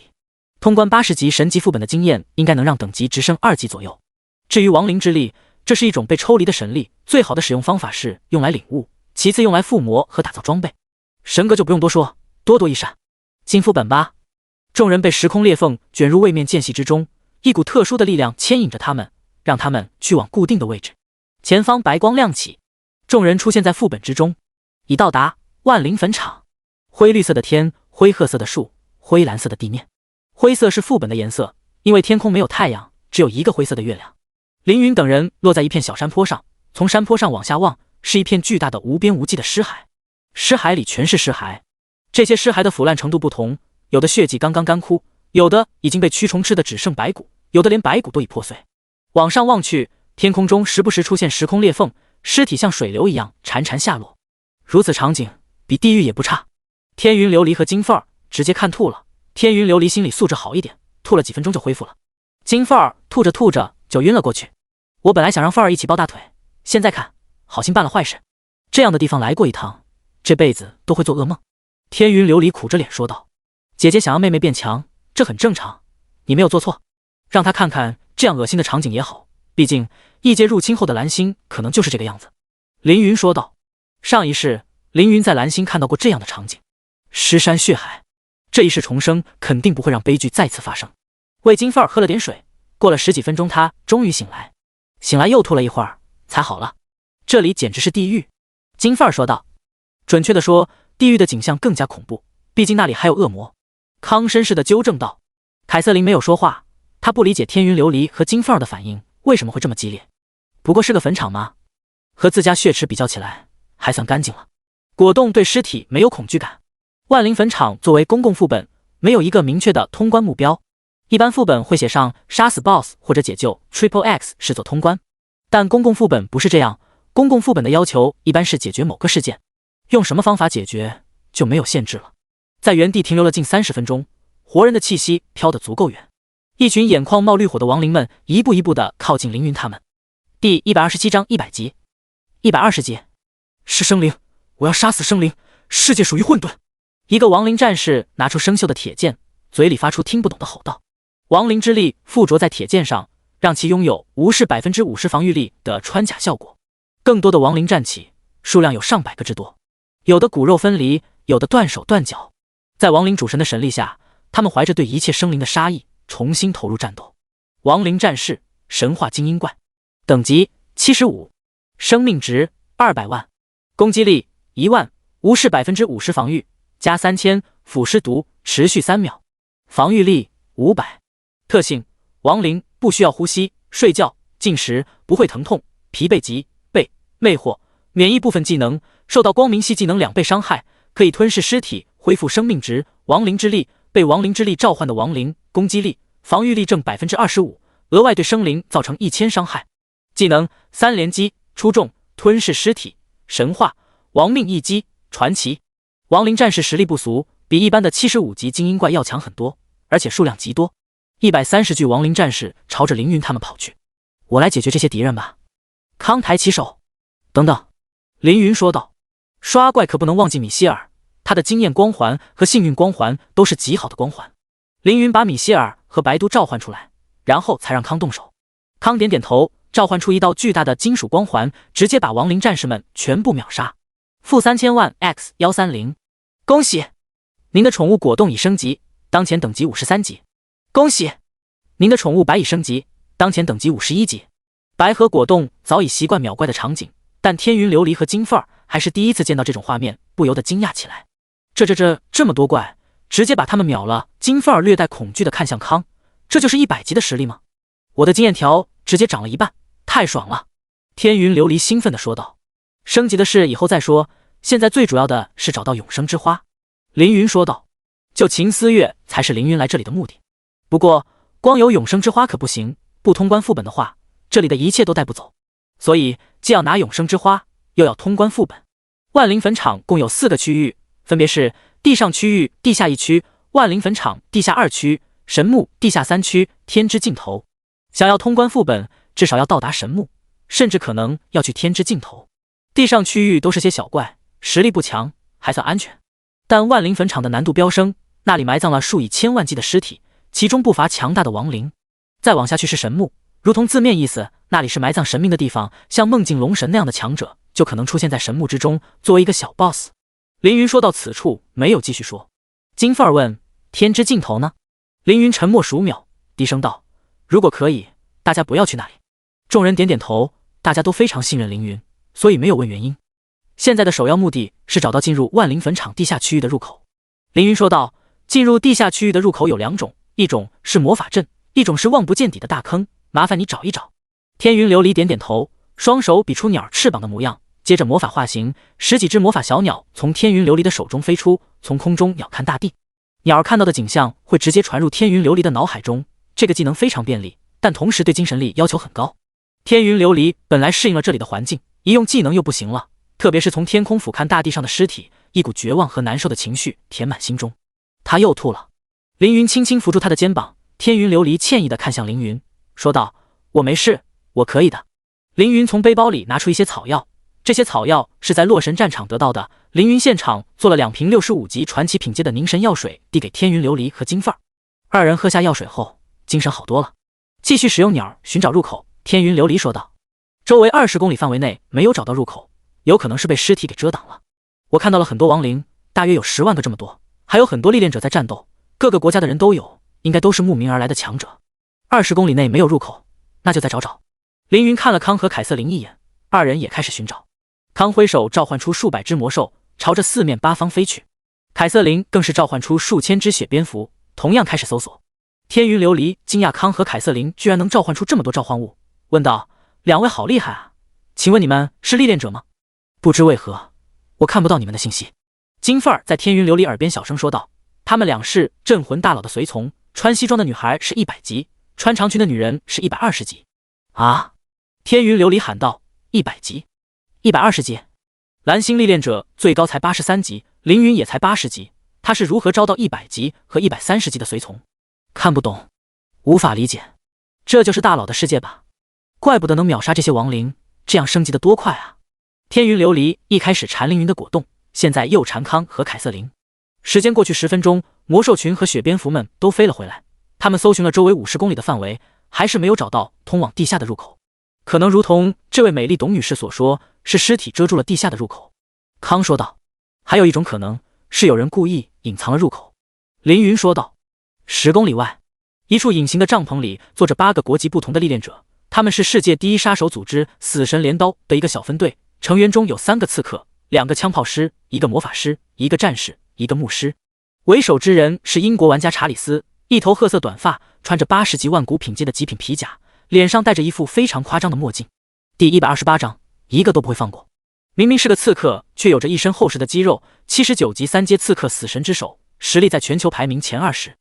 通关80级神级副本的经验应该能让等级直升2级左右。至于亡灵之力，这是一种被抽离的神力，最好的使用方法是用来领悟，其次用来附魔和打造装备。神格就不用多说，多多益善。进副本吧。众人被时空裂缝卷入位面间隙之中，一股特殊的力量牵引着他们，让他们去往固定的位置。前方白光亮起，众人出现在副本之中，已到达万灵坟场。灰绿色的天，灰褐色的树，灰蓝色的地面。灰色是副本的颜色，因为天空没有太阳，只有一个灰色的月亮。凌云等人落在一片小山坡上，从山坡上往下望，是一片巨大的无边无际的尸骸。尸骸里全是尸骸，这些尸骸的腐烂程度不同，有的血迹刚刚干枯，有的已经被蛆虫吃的只剩白骨，有的连白骨都已破碎。往上望去，天空中时不时出现时空裂缝，尸体像水流一样潺潺下落。如此场景比地狱也不差。天云琉璃和金凤儿直接看吐了，天云琉璃心理素质好一点，吐了几分钟就恢复了。金凤儿吐着吐着就晕了过去。我本来想让凤儿一起抱大腿，现在看好心办了坏事。这样的地方来过一趟，这辈子都会做噩梦。天云琉璃苦着脸说道，姐姐想让妹妹变强，这很正常，你没有做错。让她看看这样恶心的场景也好，毕竟异界入侵后的蓝星可能就是这个样子。凌云说道，上一世凌云在蓝星看到过这样的场景，尸山血海，这一世重生肯定不会让悲剧再次发生。喂金凤儿喝了点水，过了10几分钟，她终于醒来，又吐了一会儿才好了。这里简直是地狱。金凤儿说道，准确的说，地狱的景象更加恐怖，毕竟那里还有恶魔。康绅士的纠正道。凯瑟琳没有说话，她不理解天云琉璃和金凤儿的反应为什么会这么激烈。不过是个坟场吗？和自家血池比较起来还算干净了。果冻对尸体没有恐惧感。万灵坟场作为公共副本，没有一个明确的通关目标，一般副本会写上杀死 BOSS 或者解救 XXX 视作通关，但公共副本不是这样，公共副本的要求一般是解决某个事件，用什么方法解决就没有限制了。在原地停留了近30分钟，活人的气息飘得足够远，一群眼眶冒绿火的亡灵们一步一步地靠近凌云他们。第127章100级120级。是生灵，我要杀死生灵，世界属于混沌。一个亡灵战士拿出生锈的铁剑，嘴里发出听不懂的吼道。亡灵之力附着在铁剑上，让其拥有无视50%防御力的穿甲效果。更多的亡灵站起，数量有上百个之多，有的骨肉分离，有的断手断脚。在亡灵主神的神力下，他们怀着对一切生灵的杀意，重新投入战斗。亡灵战士，神话精英怪，等级75，生命值200万，攻击力1万，无视50%防御，加3000，腐蚀毒，持续3秒，防御力500。特性：亡灵，不需要呼吸、睡觉、进食，不会疼痛、疲惫及被魅惑，免疫部分技能，受到光明系技能2倍伤害，可以吞噬尸体，恢复生命值。亡灵之力，被亡灵之力召唤的亡灵，攻击力、防御力正25%，额外对生灵造成1000伤害。技能3连击，出重，吞噬尸体，神话，亡命一击，传奇。亡灵战士实力不俗，比一般的75级精英怪要强很多，而且数量极多。130具亡灵战士朝着凌云他们跑去。我来解决这些敌人吧。康抬起手。等等，凌云说道。刷怪可不能忘记米歇尔，他的经验光环和幸运光环都是极好的光环。凌云把米歇尔和白都召唤出来，然后才让康动手。康点点头，召唤出一道巨大的金属光环，直接把亡灵战士们全部秒杀。负3000万 X130， 恭喜！您的宠物果冻已升级，当前等级53级。恭喜！您的宠物白已升级，当前等级51级。白和果冻早已习惯秒怪的场景，但天云琉璃和金凤儿还是第一次见到这种画面，不由得惊讶起来。这么多怪，直接把他们秒了。金凤儿略带恐惧的看向康，这就是100级的实力吗？我的经验条直接涨了1半，太爽了！天云琉璃兴奋地说道。升级的事以后再说，现在最主要的是找到永生之花。凌云说道。就秦思月才是凌云来这里的目的。不过光有永生之花可不行，不通关副本的话，这里的一切都带不走。所以既要拿永生之花，又要通关副本。万灵坟场共有4个区域，分别是地上区域地下1区、万灵坟场地下2区、神墓地下3区、天之尽头。想要通关副本，至少要到达神墓，甚至可能要去天之尽头。地上区域都是些小怪，实力不强，还算安全。但万灵坟场的难度飙升，那里埋葬了数以千万计的尸体，其中不乏强大的亡灵。再往下去是神墓，如同字面意思，那里是埋葬神明的地方，像梦境龙神那样的强者就可能出现在神墓之中，作为一个小 boss。凌云说到此处，没有继续说。金凤儿问：天之尽头呢？凌云沉默数秒，低声道：如果可以，大家不要去那里。众人点点头，大家都非常信任凌云，所以没有问原因。现在的首要目的是找到进入万灵坟场地下区域的入口。凌云说道：进入地下区域的入口有2种，一种是魔法阵，一种是望不见底的大坑，麻烦你找一找。天云琉璃点点头，双手比出鸟翅膀的模样，接着魔法化形，10几只魔法小鸟从天云琉璃的手中飞出，从空中鸟瞰大地。鸟看到的景象会直接传入天云琉璃的脑海中，这个技能非常便利，但同时对精神力要求很高。天云琉璃本来适应了这里的环境，一用技能又不行了，特别是从天空俯瞰大地上的尸体，一股绝望和难受的情绪填满心中。他又吐了。凌云轻轻扶住他的肩膀，天云琉璃歉意地看向凌云，说道：我没事，我可以的。凌云从背包里拿出一些草药，这些草药是在洛神战场得到的。凌云现场做了2瓶65级传奇品阶的凝神药水，递给天云琉璃和金凤儿。2人喝下药水后，精神好多了。继续使用鸟寻找入口。天云琉璃说道：周围20公里范围内没有找到入口，有可能是被尸体给遮挡了。我看到了很多亡灵，大约有10万个这么多，还有很多历练者在战斗，各个国家的人都有，应该都是慕名而来的强者。20公里内没有入口，那就再找找。凌云看了康和凯瑟琳一眼，2人也开始寻找。康挥手召唤出数百只魔兽，朝着4面8方飞去。凯瑟琳更是召唤出数千只血蝙蝠，同样开始搜索。天云琉璃惊讶康和凯瑟琳居然能召唤出这么多召唤物，问道：2位好厉害啊，请问你们是历练者吗？不知为何，我看不到你们的信息。金凤儿在天云琉璃耳边小声说道：他们俩是镇魂大佬的随从，穿西装的女孩是100级，穿长裙的女人是120级。啊！天云琉璃喊道：100级，120级。蓝星历练者最高才83级，凌云也才80级，他是如何招到100级和130级的随从？看不懂，无法理解。这就是大佬的世界吧？怪不得能秒杀这些亡灵，这样升级的多快啊！天云琉璃一开始缠凌云的果冻，现在又缠康和凯瑟琳。时间过去10分钟，魔兽群和雪蝙蝠们都飞了回来。他们搜寻了周围50公里的范围，还是没有找到通往地下的入口。可能如同这位美丽董女士所说，是尸体遮住了地下的入口。康说道。还有一种可能是有人故意隐藏了入口。凌云说道。10公里外，一处隐形的帐篷里坐着8个国籍不同的历练者，他们是世界第一杀手组织死神镰刀的一个小分队，成员中有3个刺客，2个枪炮师，1个魔法师，1个战士，1个牧师。为首之人是英国玩家查理斯，一头褐色短发，穿着80级万古品阶的极品皮甲，脸上戴着一副非常夸张的墨镜。第128章，一个都不会放过。明明是个刺客，却有着一身厚实的肌肉，79级3阶刺客死神之手，实力在全球排名前20。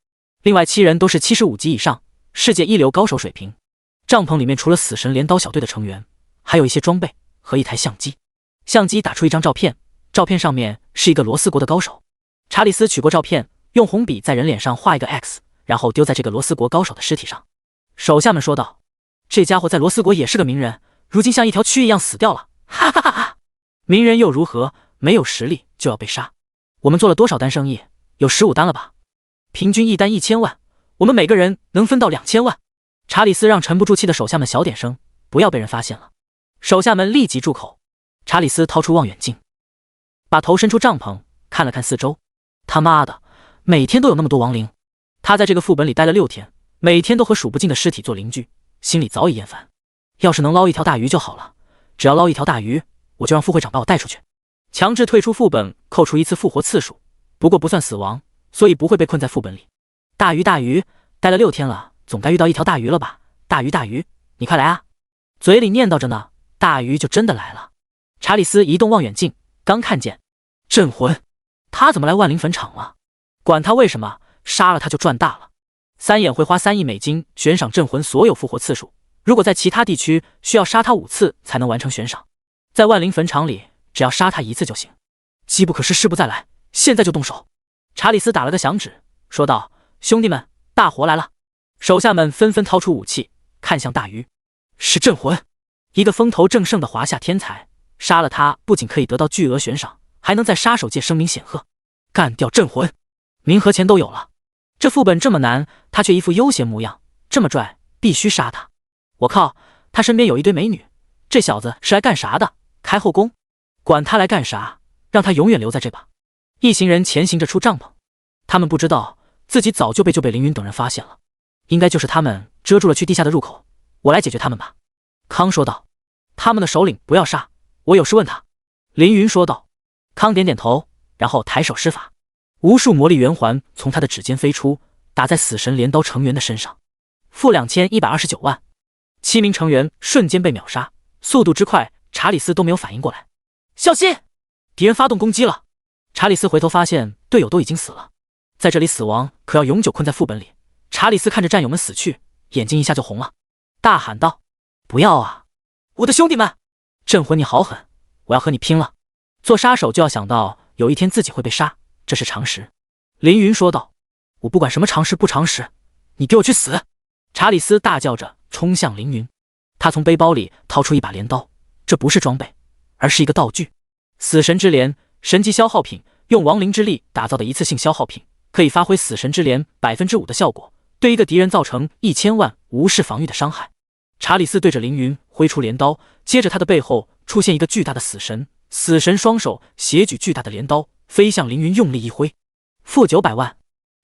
另外7人都是75级以上，世界一流高手水平。帐篷里面除了死神镰刀小队的成员，还有一些装备和一台相机。相机打出一张照片，照片上面是一个罗斯国的高手。查理斯取过照片，用红笔在人脸上画一个 X， 然后丢在这个罗斯国高手的尸体上。手下们说道：这家伙在罗斯国也是个名人，如今像一条蛆一样死掉了，哈哈哈哈！名人又如何，没有实力就要被杀。我们做了多少单生意？有15单了吧？平均1单1000万，我们每个人能分到2000万。查理斯让沉不住气的手下们小点声，不要被人发现了。手下们立即住口。查理斯掏出望远镜，把头伸出帐篷，看了看四周。他妈的，每天都有那么多亡灵。他在这个副本里待了6天，每天都和数不尽的尸体做邻居，心里早已厌烦。要是能捞一条大鱼就好了，只要捞一条大鱼，我就让副会长把我带出去。强制退出副本，扣除1次复活次数，不过不算死亡，所以不会被困在副本里。大鱼大鱼，待了6天了，总该遇到一条大鱼了吧？大鱼大鱼，你快来啊！嘴里念叨着呢，大鱼就真的来了。查理斯移动望远镜，刚看见镇魂，他怎么来万灵坟场了？管他为什么，杀了他就赚大了。3眼会花3亿美金悬赏镇魂所有复活次数，如果在其他地区需要杀他5次才能完成悬赏，在万灵坟场里只要杀他1次就行。机不可失，失不再来，现在就动手！查理斯打了个响指，说道：“兄弟们，大活来了！”手下们纷纷掏出武器，看向大鱼。是镇魂，一个风头正盛的华夏天才，杀了他不仅可以得到巨额悬赏，还能在杀手界声名显赫。干掉镇魂，名和钱都有了。这副本这么难，他却一副悠闲模样，这么拽，必须杀他！我靠，他身边有一堆美女，这小子是来干啥的？开后宫？管他来干啥，让他永远留在这吧。一行人前行着出帐篷，他们不知道自己早就被凌云等人发现了，应该就是他们遮住了去地下的入口。我来解决他们吧。康说道。他们的首领不要杀，我有事问他。凌云说道。康点点头，然后抬手施法，无数魔力圆环从他的指尖飞出，打在死神镰刀成员的身上。负2129万，7名成员瞬间被秒杀，速度之快，查理斯都没有反应过来。小心，敌人发动攻击了！查理斯回头发现队友都已经死了，在这里死亡可要永久困在副本里。查理斯看着战友们死去，眼睛一下就红了，大喊道：“不要啊，我的兄弟们！镇魂你好狠，我要和你拼了！”做杀手就要想到有一天自己会被杀，这是常识。凌云说道：“我不管什么常识不常识，你给我去死！”查理斯大叫着冲向凌云，他从背包里掏出一把镰刀，这不是装备，而是一个道具——死神之镰，神级消耗品，用亡灵之力打造的一次性消耗品，可以发挥死神之镰 5% 的效果，对一个敌人造成1000万无视防御的伤害。查理斯对着凌云挥出镰刀，接着他的背后出现一个巨大的死神，死神双手斜举巨大的镰刀，飞向凌云用力一挥。负900万。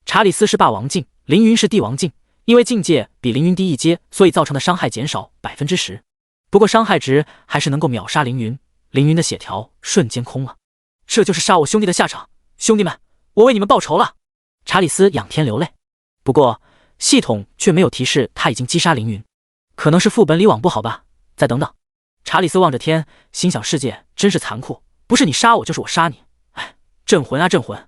查理斯是霸王境，凌云是帝王境，因为境界比凌云低一阶，所以造成的伤害减少 10%。不过伤害值还是能够秒杀凌云，凌云的血条瞬间空了。这就是杀我兄弟的下场，兄弟们，我为你们报仇了！查理斯仰天流泪。不过系统却没有提示他已经击杀凌云，可能是副本里网不好吧，再等等。查理斯望着天，心想世界真是残酷，不是你杀我就是我杀你。哎，镇魂啊镇魂，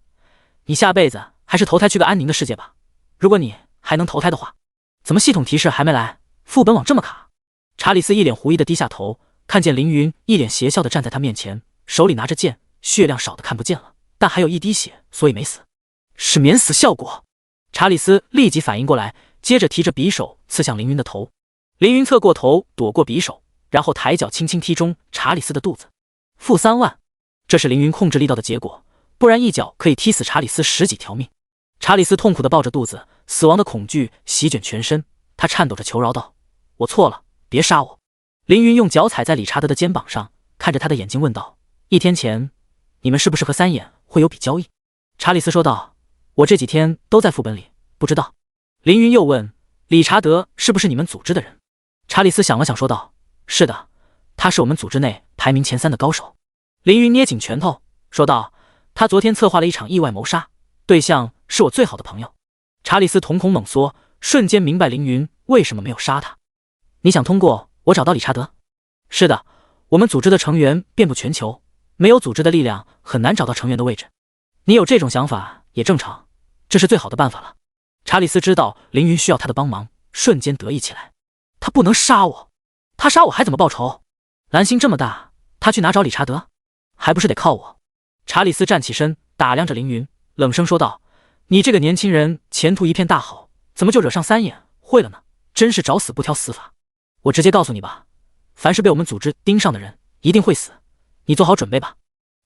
你下辈子还是投胎去个安宁的世界吧，如果你还能投胎的话。怎么系统提示还没来，副本网这么卡？查理斯一脸狐疑的低下头，看见凌云一脸邪笑的站在他面前，手里拿着剑，血量少的看不见了，但还有一滴血，所以没死，是免死效果。查理斯立即反应过来，接着提着匕首刺向凌云的头。凌云侧过头躲过匕首，然后抬脚轻轻踢中查理斯的肚子。负3万，这是凌云控制力道的结果，不然一脚可以踢死查理斯10几条命。查理斯痛苦地抱着肚子，死亡的恐惧席卷全身，他颤抖着求饶道：“我错了，别杀我。”凌云用脚踩在理查德的肩膀上，看着他的眼睛问道：“1天前，你们是不是和三眼会有笔交易？”查理斯说道：“我这几天都在副本里，不知道。”凌云又问：“理查德是不是你们组织的人？”查理斯想了想说道：“是的，他是我们组织内排名前3的高手。”凌云捏紧拳头说道：“他昨天策划了一场意外谋杀，对象是我最好的朋友。”查理斯瞳孔猛缩，瞬间明白凌云为什么没有杀他。你想通过我找到理查德？是的，我们组织的成员遍布全球，没有组织的力量很难找到成员的位置。你有这种想法也正常，这是最好的办法了。查理斯知道凌云需要他的帮忙，瞬间得意起来。他不能杀我，他杀我还怎么报仇？蓝星这么大，他去哪找理查德？还不是得靠我。查理斯站起身，打量着凌云，冷声说道：“你这个年轻人前途一片大好，怎么就惹上三眼会了呢？真是找死不挑死法。我直接告诉你吧，凡是被我们组织盯上的人，一定会死，你做好准备吧。”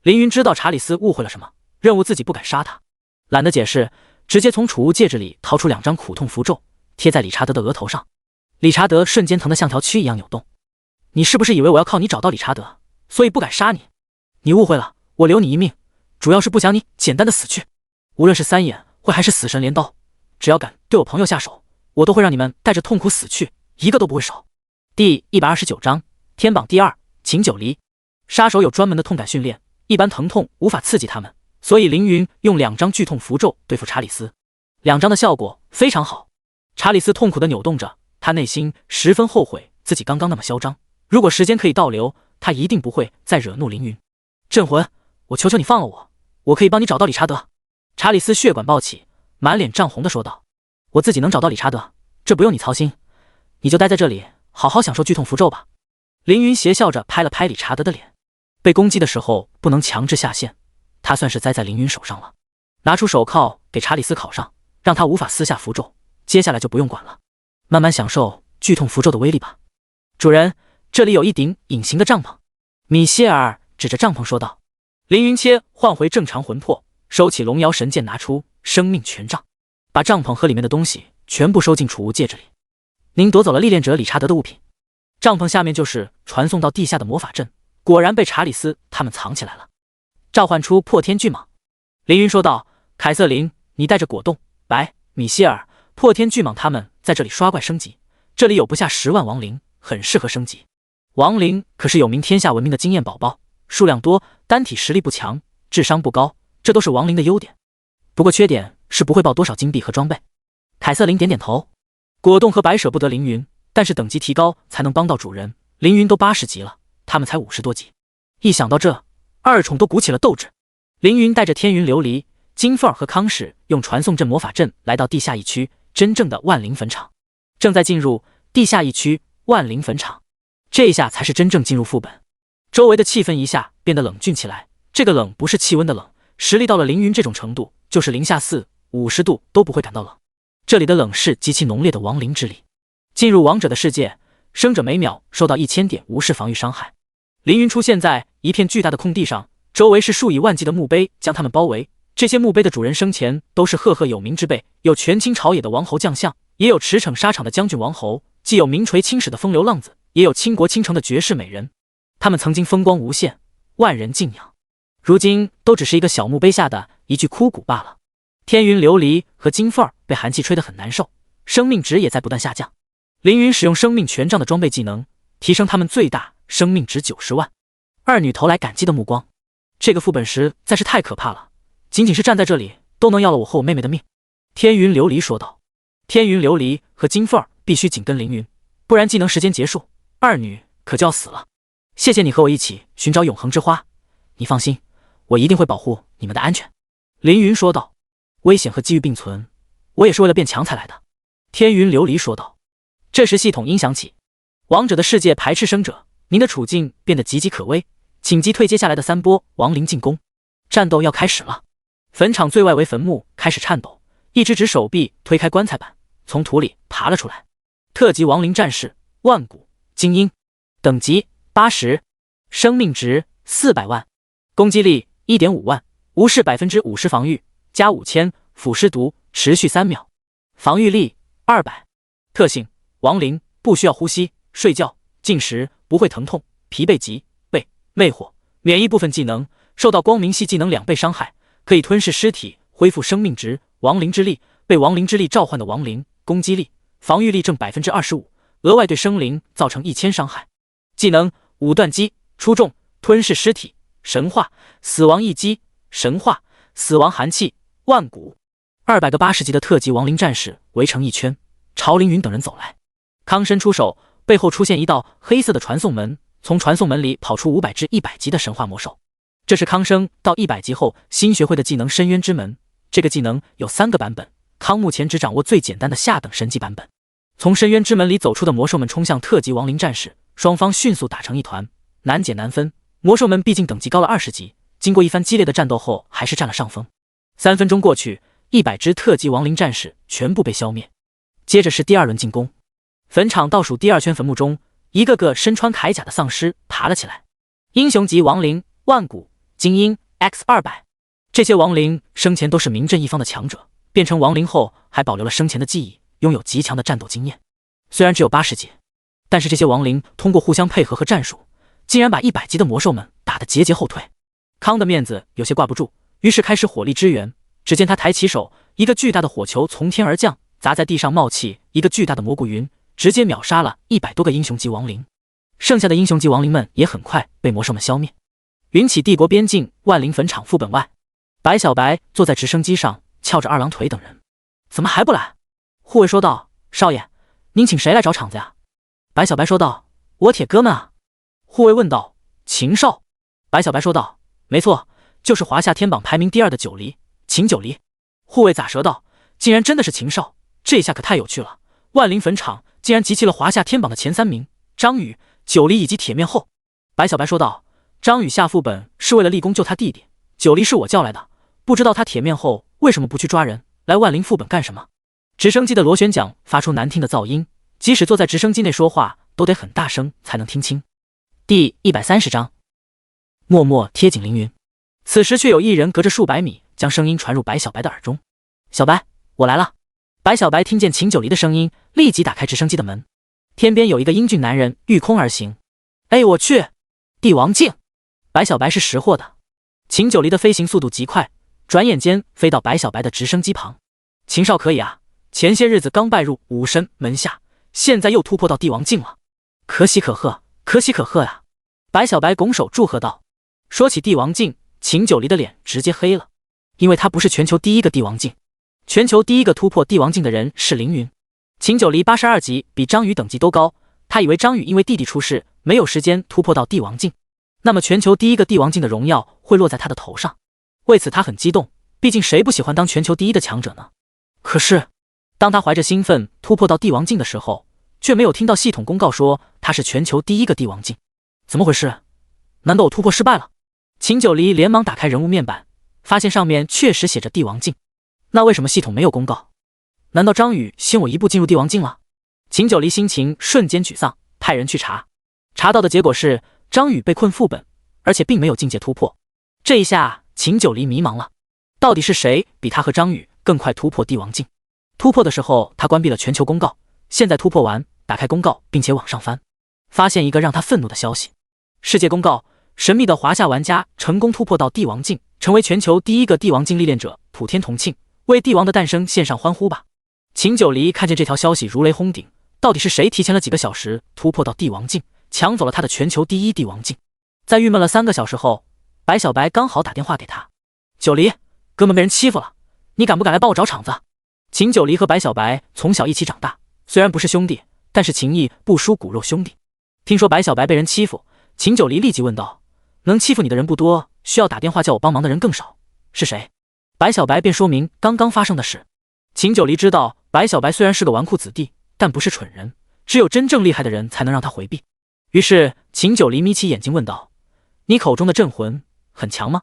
凌云知道查理斯误会了什么，认为自己不敢杀他，懒得解释，直接从储物戒指里掏出2张苦痛符咒，贴在理查德的额头上。理查德瞬间疼得像条蛆一样扭动。你是不是以为我要靠你找到理查德，所以不敢杀你？你误会了，我留你一命，主要是不想你简单的死去。无论是三眼会还是死神镰刀，只要敢对我朋友下手，我都会让你们带着痛苦死去，一个都不会少。第129章天榜第2，秦九离。杀手有专门的痛感训练，一般疼痛无法刺激他们，所以凌云用2张剧痛符咒对付查理斯，2张的效果非常好。查理斯痛苦地扭动着，他内心十分后悔自己刚刚那么嚣张，如果时间可以倒流，他一定不会再惹怒凌云。镇魂，我求求你放了我，我可以帮你找到理查德。查理斯血管暴起，满脸涨红地说道：“我自己能找到理查德，这不用你操心，你就待在这里，好好享受剧痛符咒吧。”凌云邪笑着拍了拍理查德的脸，被攻击的时候不能强制下线，他算是栽在凌云手上了。拿出手铐给查理斯铐上，让他无法撕下符咒，接下来就不用管了，慢慢享受剧痛符咒的威力吧。主人，这里有一顶隐形的帐篷。米歇尔指着帐篷说道。凌云切换回正常魂魄，收起龙摇神剑，拿出生命权杖，把帐篷和里面的东西全部收进储物戒指里。您夺走了历练者理查德的物品。帐篷下面就是传送到地下的魔法阵，果然被查理斯他们藏起来了。召唤出破天巨蟒。凌云说道。凯瑟琳，你带着果冻、白、米歇尔、破天巨蟒他们在这里刷怪升级，这里有不下10万亡灵，很适合升级。亡灵可是有名天下闻名的经验宝宝，数量多，单体实力不强，智商不高，这都是亡灵的优点。不过缺点是不会爆多少金币和装备。凯瑟琳点点头。果冻和白舍不得凌云，但是等级提高才能帮到主人。凌云都80级了，他们才50多级。一想到这，二宠都鼓起了斗志。凌云带着天云琉璃、金凤儿和康氏用传送阵魔法阵来到地下一区，真正的万灵坟场。正在进入地下一区万灵坟场，这一下才是真正进入副本。周围的气氛一下变得冷峻起来，这个冷不是气温的冷，实力到了凌云这种程度，就是零下4、50度都不会感到冷。这里的冷是极其浓烈的亡灵之力。进入王者的世界，生者每秒受到1000点无视防御伤害。凌云出现在一片巨大的空地上，周围是数以万计的墓碑将他们包围。这些墓碑的主人生前都是赫赫有名之辈，有权倾朝野的王侯将相，也有驰骋沙场的将军王侯，既有名垂青史的风流浪子，也有倾国倾城的绝世美人。他们曾经风光无限，万人敬仰，如今都只是一个小墓碑下的一具枯骨罢了。天云琉璃和金凤儿被寒气吹得很难受，生命值也在不断下降。凌云使用生命权杖的装备技能，提升他们最大生命值90万。二女投来感激的目光。这个副本实在是太可怕了，仅仅是站在这里都能要了我和我妹妹的命。天云琉璃说道。天云琉璃和金凤儿必须紧跟凌云，不然技能时间结束，二女可就要死了。谢谢你和我一起寻找永恒之花，你放心，我一定会保护你们的安全。凌云说道。危险和机遇并存，我也是为了变强才来的。天云琉璃说道。这时系统音响起，王者的世界排斥生者，您的处境变得岌岌可危，请击退接下来的3波亡灵进攻，战斗要开始了。坟场最外围坟墓开始颤抖，一只手臂推开棺材板，从土里爬了出来。特级亡灵战士，万古精英，等级80，生命值400万，攻击力 1.5 万，无视 50% 防御，加5000，腐蚀毒，持续3秒，防御力200。特性亡灵，不需要呼吸、睡觉、进食，不会疼痛、疲惫及被魅惑，免疫部分技能，受到光明系技能2倍伤害，可以吞噬尸体，恢复生命值。亡灵之力，被亡灵之力召唤的亡灵，攻击力、防御力正 25%， 额外对生灵造成1000伤害。技能5段击，出重，吞噬尸体，神话，死亡一击，神话，死亡寒气，万古。200个80级的特级亡灵战士围成一圈，朝凌云等人走来。康伸出手，背后出现一道黑色的传送门，从传送门里跑出500只100级的神话魔兽。这是康生到100级后新学会的技能深渊之门，这个技能有3个版本，康目前只掌握最简单的下等神级版本。从深渊之门里走出的魔兽们冲向特级亡灵战士，双方迅速打成一团，难解难分。魔兽们毕竟等级高了20级，经过一番激烈的战斗后还是占了上风。3分钟过去，100只特级亡灵战士全部被消灭。接着是第2轮进攻。坟场倒数第2圈坟墓中，一个个身穿铠甲的丧尸爬了起来。英雄级亡灵，万古精英 X200。这些亡灵生前都是名震一方的强者，变成亡灵后还保留了生前的记忆，拥有极强的战斗经验。虽然只有80级，但是这些亡灵通过互相配合和战术，竟然把100级的魔兽们打得节节后退。康的面子有些挂不住，于是开始火力支援。只见他抬起手，一个巨大的火球从天而降，砸在地上冒起一个巨大的蘑菇云，直接秒杀了100多个英雄级亡灵。剩下的英雄级亡灵们也很快被魔兽们消灭。云起帝国边境万灵坟场副本外，白小白坐在直升机上，翘着2郎腿等人。怎么还不来？护卫说道。少爷，您请谁来找场子呀？白小白说道。我铁哥们啊。护卫问道。秦少。白小白说道。没错，就是华夏天榜排名第2的九黎，秦九黎。护卫咂舌道。竟然真的是秦少，这下可太有趣了。万灵坟场竟然集齐了华夏天榜的前3名，张宇、九黎以及铁面后。白小白说道。张宇下副本是为了立功救他弟弟，九黎是我叫来的，不知道他铁面后为什么不去抓人，来万灵副本干什么？直升机的螺旋桨发出难听的噪音，即使坐在直升机内说话都得很大声才能听清。第130章，默默贴紧凌云。此时却有一人隔着数百米将声音传入白小白的耳中。小白，我来了。白小白听见秦九黎的声音，立即打开直升机的门。天边有一个英俊男人御空而行。哎，我去！帝王镜！白小白是识货的。秦九黎的飞行速度极快，转眼间飞到白小白的直升机旁。秦少可以啊，前些日子刚拜入武神门下，现在又突破到帝王境了，可喜可贺，可喜可贺呀！白小白拱手祝贺道。说起帝王境，秦九黎的脸直接黑了，因为他不是全球第一个帝王境，全球第一个突破帝王境的人是凌云。秦九黎82级，比张宇等级都高，他以为张宇因为弟弟出事，没有时间突破到帝王境，那么全球第一个帝王境的荣耀会落在他的头上，为此他很激动，毕竟谁不喜欢当全球第一的强者呢？可是当他怀着兴奋突破到帝王境的时候，却没有听到系统公告说他是全球第一个帝王境。怎么回事？难道我突破失败了？秦九黎连忙打开人物面板，发现上面确实写着帝王境，那为什么系统没有公告？难道张宇先我一步进入帝王境了？秦九黎心情瞬间沮丧，派人去查，查到的结果是张宇被困副本，而且并没有境界突破。这一下秦九黎迷茫了，到底是谁比他和张宇更快突破帝王境？突破的时候他关闭了全球公告，现在突破完打开公告并且往上翻，发现一个让他愤怒的消息。世界公告，神秘的华夏玩家成功突破到帝王境，成为全球第一个帝王境历练者，普天同庆，为帝王的诞生献上欢呼吧。秦九黎看见这条消息如雷轰顶，到底是谁提前了几个小时突破到帝王境，抢走了他的全球第一帝王境？在郁闷了3个小时后，白小白刚好打电话给他。九黎，哥们被人欺负了，你敢不敢来帮我找场子？秦九黎和白小白从小一起长大，虽然不是兄弟，但是情谊不输骨肉兄弟。听说白小白被人欺负，秦九黎立即问道：能欺负你的人不多，需要打电话叫我帮忙的人更少，是谁？白小白便说明刚刚发生的事。秦九黎知道白小白虽然是个纨绔子弟，但不是蠢人，只有真正厉害的人才能让他回避。于是秦九黎眯起眼睛问道：你口中的镇魂很强吗？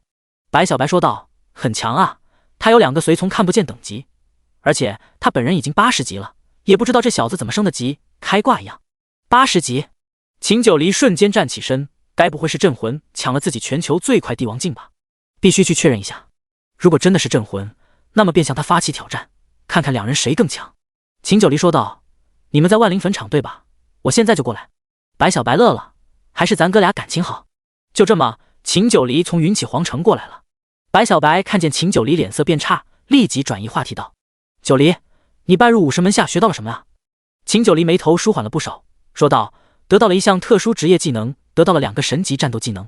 白小白说道：很强啊，他有2个随从看不见等级，而且他本人已经80级了，也不知道这小子怎么升的级，开挂一样。80级？秦九黎瞬间站起身，该不会是镇魂抢了自己全球最快帝王境吧？必须去确认一下，如果真的是镇魂，那么便向他发起挑战，看看2人谁更强。秦九黎说道：你们在万灵坟场对吧？我现在就过来。白小白乐了，还是咱哥俩感情好。就这么，秦九黎从云起皇城过来了。白小白看见秦九黎脸色变差，立即转移话题道：九黎，你拜入武神门下学到了什么啊？秦九黎眉头舒缓了不少，说道：得到了一项特殊职业技能，得到了2个神级战斗技能。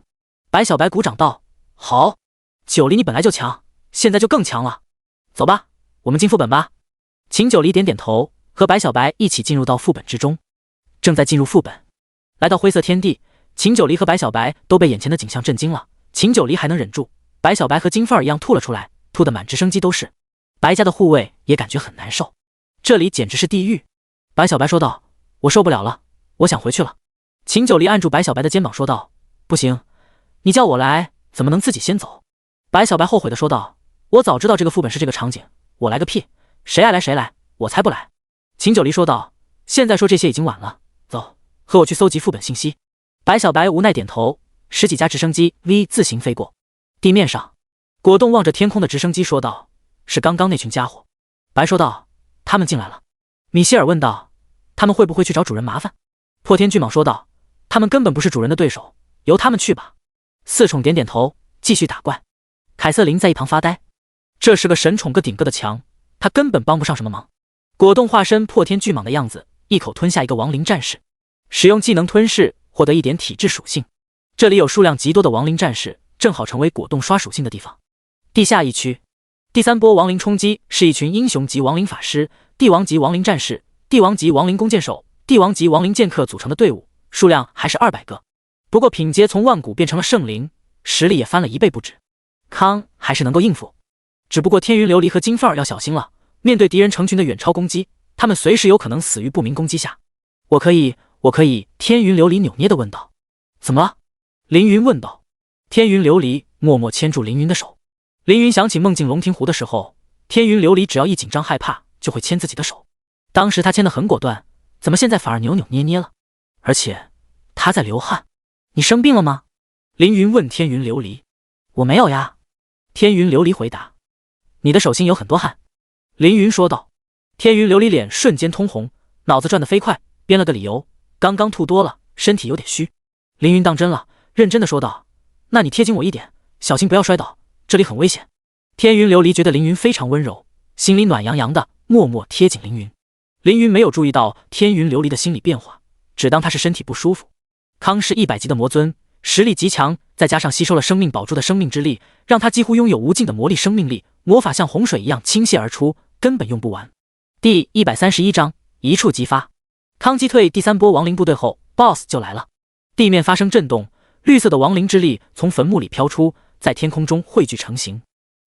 白小白鼓掌道：好，九黎你本来就强，现在就更强了。走吧，我们进副本吧。秦九黎点点头，和白小白一起进入到副本之中。正在进入副本，来到灰色天地，秦九黎和白小白都被眼前的景象震惊了。秦九黎还能忍住，白小白和金凤儿一样吐了出来，吐得满直升机都是。白家的护卫也感觉很难受，这里简直是地狱。白小白说道：我受不了了，我想回去了。秦九黎按住白小白的肩膀说道：不行，你叫我来怎么能自己先走？白小白后悔的说道：我早知道这个副本是这个场景，我来个屁，谁爱来谁来，我才不来。秦九黎说道：现在说这些已经晚了，走，和我去搜集副本信息。白小白无奈点头，10几架直升机 V 字形飞过。地面上，果冻望着天空的直升机说道：是刚刚那群家伙。白说道：他们进来了。米歇尔问道：他们会不会去找主人麻烦？破天巨蟒说道：他们根本不是主人的对手，由他们去吧。四宠点点头，继续打怪。凯瑟琳在一旁发呆，这是个神宠个顶个的强，他根本帮不上什么忙。果冻化身破天巨蟒的样子，一口吞下一个亡灵战士，使用技能吞噬获得1点体质属性。这里有数量极多的亡灵战士，正好成为果冻刷属性的地方。地下一区，第3波亡灵冲击是一群英雄级亡灵法师、帝王级亡灵战士、帝王级亡灵弓箭手、帝王级亡灵剑客组成的队伍，数量还是200个。不过品阶从万古变成了圣灵，实力也翻了1倍不止。康还是能够应付，只不过天云琉璃和金凤儿要小心了，面对敌人成群的远超攻击，他们随时有可能死于不明攻击下。我可以，天云琉璃扭捏地问道。怎么了？凌云问道。天云琉璃默默牵住凌云的手。凌云想起梦境龙庭湖的时候，天云琉璃只要一紧张害怕就会牵自己的手，当时他牵得很果断，怎么现在反而扭扭捏捏了？而且他在流汗。你生病了吗？凌云问天云琉璃。我没有呀。天云琉璃回答。你的手心有很多汗。凌云说道。天云琉璃脸瞬间通红，脑子转得飞快，编了个理由，刚刚吐多了，身体有点虚。凌云当真了，认真的说道，那你贴紧我一点，小心不要摔倒，这里很危险。天云琉璃觉得凌云非常温柔，心里暖洋洋的，默默贴紧凌云。凌云没有注意到天云琉璃的心理变化，只当他是身体不舒服。康是100级的魔尊，实力极强，再加上吸收了生命宝珠的生命之力，让他几乎拥有无尽的魔力生命力，魔法像洪水一样倾泻而出，根本用不完。第131章一触即发。康击退第3波亡灵部队后 ，BOSS 就来了。地面发生震动，绿色的亡灵之力从坟墓里飘出，在天空中汇聚成型。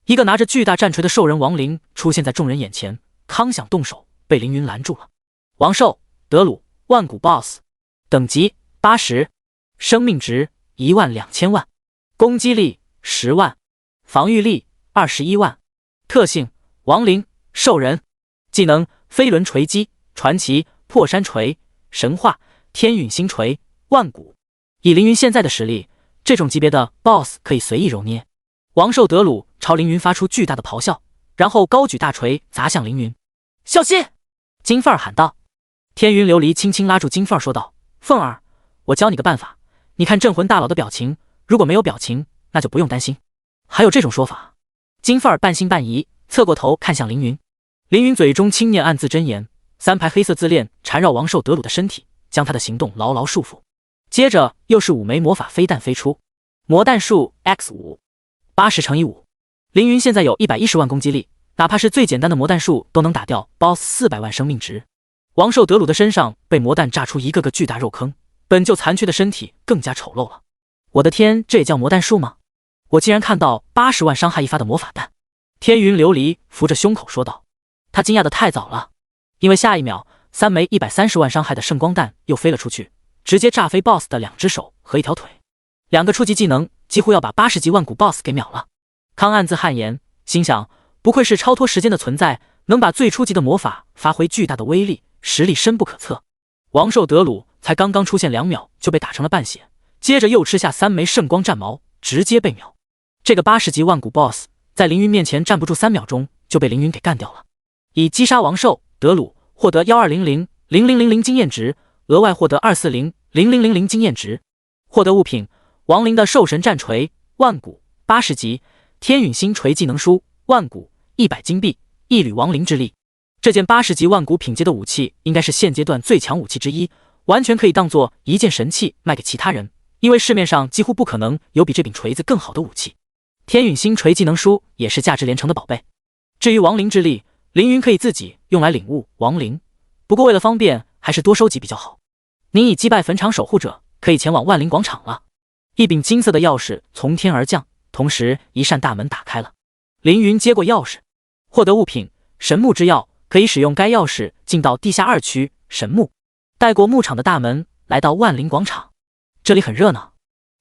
一个拿着巨大战锤的兽人亡灵出现在众人眼前，康想动手，被凌云拦住了。王兽德鲁万古 BOSS， 等级80，生命值12000万，攻击力10万，防御力21万，特性亡灵兽人，技能飞轮锤击、传奇、破山锤、神话、天陨星锤、万古。以凌云现在的实力，这种级别的 BOSS 可以随意揉捏。王兽德鲁朝凌云发出巨大的咆哮，然后高举大锤砸向凌云。小心！金凤儿喊道。天云琉璃轻轻拉住金凤儿说道：“凤儿，我教你个办法，你看镇魂大佬的表情，如果没有表情，那就不用担心。”还有这种说法？金凤儿半信半疑，侧过头看向凌云。凌云嘴中轻念暗自真言，3排黑色字链缠绕王兽德鲁的身体，将他的行动牢牢束缚。接着又是5枚魔法飞弹飞出，魔弹术 X5，80×5。凌云现在有110万攻击力，哪怕是最简单的魔弹术都能打掉 BOSS 400万生命值。王兽德鲁的身上被魔弹炸出一个个巨大肉坑，本就残缺的身体更加丑陋了。我的天，这也叫魔弹术吗？我竟然看到80万伤害一发的魔法弹！天云琉璃扶着胸口说道。他惊讶的太早了，因为下一秒3枚130万伤害的圣光弹又飞了出去，直接炸飞 BOSS 的2只手和1条腿。2个初级技能几乎要把80级万古 BOSS 给秒了。康暗自汗颜，心想不愧是超脱时间的存在，能把最初级的魔法发挥巨大的威力，实力深不可测。王兽德鲁才刚刚出现2秒就被打成了半血，接着又吃下3枚圣光战矛，直接被秒。这个80级万古 BOSS 在凌云面前站不住3秒钟就被凌云给干掉了。以击杀王兽德鲁获得120000000经验值，额外获得2400000经验值。获得物品：亡灵的兽神战锤万古80级，天陨星锤技能书万古100金币，一缕亡灵之力。这件80级万古品阶的武器应该是现阶段最强武器之一，完全可以当做一件神器卖给其他人，因为市面上几乎不可能有比这柄锤子更好的武器。天陨星锤技能书也是价值连城的宝贝。至于亡灵之力，凌云可以自己用来领悟亡灵，不过为了方便，还是多收集比较好。您已击败坟场守护者，可以前往万灵广场了。一柄金色的钥匙从天而降，同时一扇大门打开了。凌云接过钥匙，获得物品：神木之钥，可以使用该钥匙进到地下2区神木。带过牧场的大门，来到万灵广场。这里很热闹，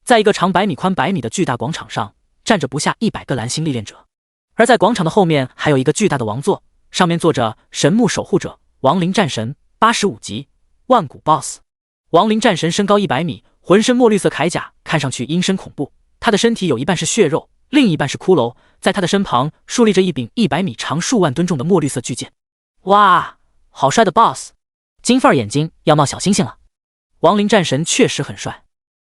在一个长100米、宽100米的巨大广场上，站着不下100个蓝星历练者，而在广场的后面还有一个巨大的王座，上面坐着神木守护者亡灵战神85级万古 BOSS。 亡灵战神身高100米，浑身墨绿色铠甲，看上去阴森恐怖。他的身体有一半是血肉，另一半是骷髅，在他的身旁竖立着一柄100米长、数万吨重的墨绿色巨剑。哇，好帅的 BOSS！ 金凤儿眼睛要冒小星星了。亡灵战神确实很帅。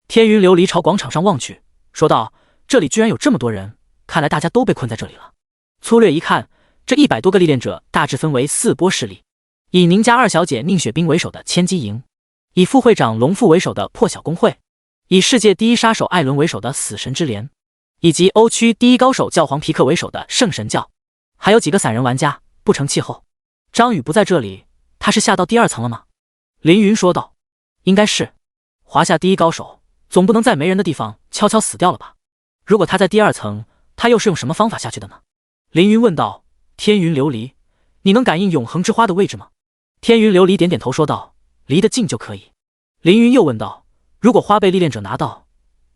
天云琉璃朝广场上望去，说道：“这里居然有这么多人，看来大家都被困在这里了。”粗略一看，这100多个历练者大致分为4波势力：以宁家2小姐宁雪冰为首的千机营，以副会长龙父为首的破晓公会，以世界第1杀手艾伦为首的死神之联，以及欧区第1高手教皇皮克为首的圣神教，还有几个散人玩家。不成气候，张宇不在这里，他是下到第2层了吗？凌云说道：“应该是。华夏第1高手，总不能在没人的地方悄悄死掉了吧？如果他在第2层，他又是用什么方法下去的呢？”凌云问道。天云琉璃，你能感应永恒之花的位置吗？天云琉璃点点头说道：“离得近就可以。”凌云又问道：“如果花被历练者拿到，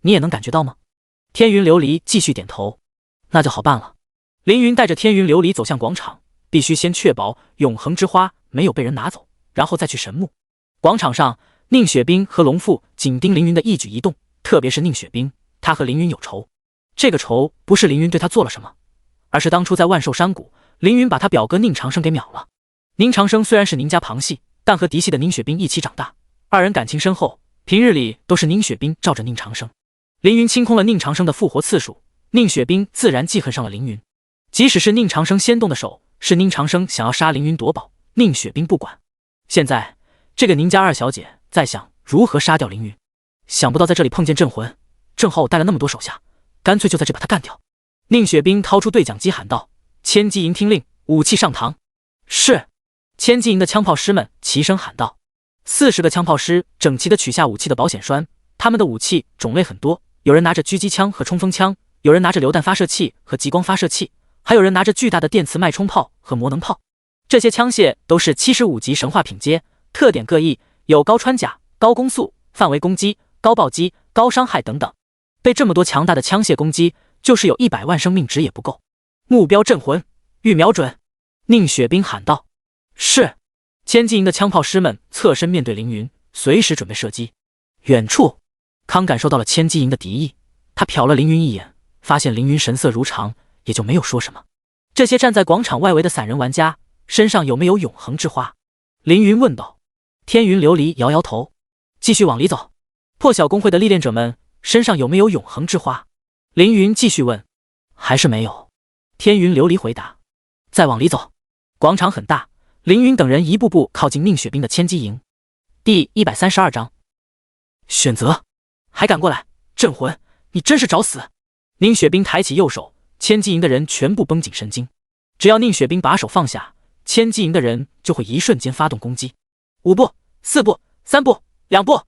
你也能感觉到吗？”天云琉璃继续点头：“那就好办了。凌云带着天云琉璃走向广场，必须先确保永恒之花没有被人拿走，然后再去神木。广场上，宁雪冰和龙父紧盯凌云的一举一动，特别是宁雪冰，他和凌云有仇。这个仇不是凌云对他做了什么，而是当初在万寿山谷，凌云把他表哥宁长生给秒了。宁长生虽然是宁家旁系，但和嫡系的宁雪冰一起长大，二人感情深厚，平日里都是宁雪冰罩着宁长生。凌云清空了宁长生的复活次数，宁雪冰自然记恨上了凌云。即使是宁长生先动的手，是宁长生想要杀凌云夺宝，宁雪冰不管。现在这个宁家二小姐在想如何杀掉凌云，想不到在这里碰见镇魂，正好我带了那么多手下，干脆就在这把他干掉。宁雪冰掏出对讲机喊道：“千机营听令，武器上膛。”是。千机营的枪炮师们齐声喊道。40个枪炮师整齐地取下武器的保险栓，他们的武器种类很多，有人拿着狙击枪和冲锋枪，有人拿着榴弹发射器和激光发射器，还有人拿着巨大的电磁脉冲炮和魔能炮。这些枪械都是75级神话品阶，特点各异，有高穿甲、高攻速、范围攻击、高暴击、高伤害等等。被这么多强大的枪械攻击，就是有100万生命值也不够。目标镇魂，欲瞄准。宁雪冰喊道。是。千机营的枪炮师们侧身面对凌云，随时准备射击。远处，康感受到了千机营的敌意，他瞟了凌云一眼，发现凌云神色如常，也就没有说什么。这些站在广场外围的散人玩家身上有没有永恒之花？凌云问道。天云琉璃摇摇头，继续往里走。破晓公会的历练者们身上有没有永恒之花？凌云继续问。还是没有。天云琉璃回答。再往里走。广场很大，凌云等人一步步靠近宁雪冰的千机营。第132章选择。还敢过来，镇魂，你真是找死！宁雪冰抬起右手，千机营的人全部绷紧神经。只要宁雪冰把手放下，千机营的人就会一瞬间发动攻击。5步、4步、3步、2步。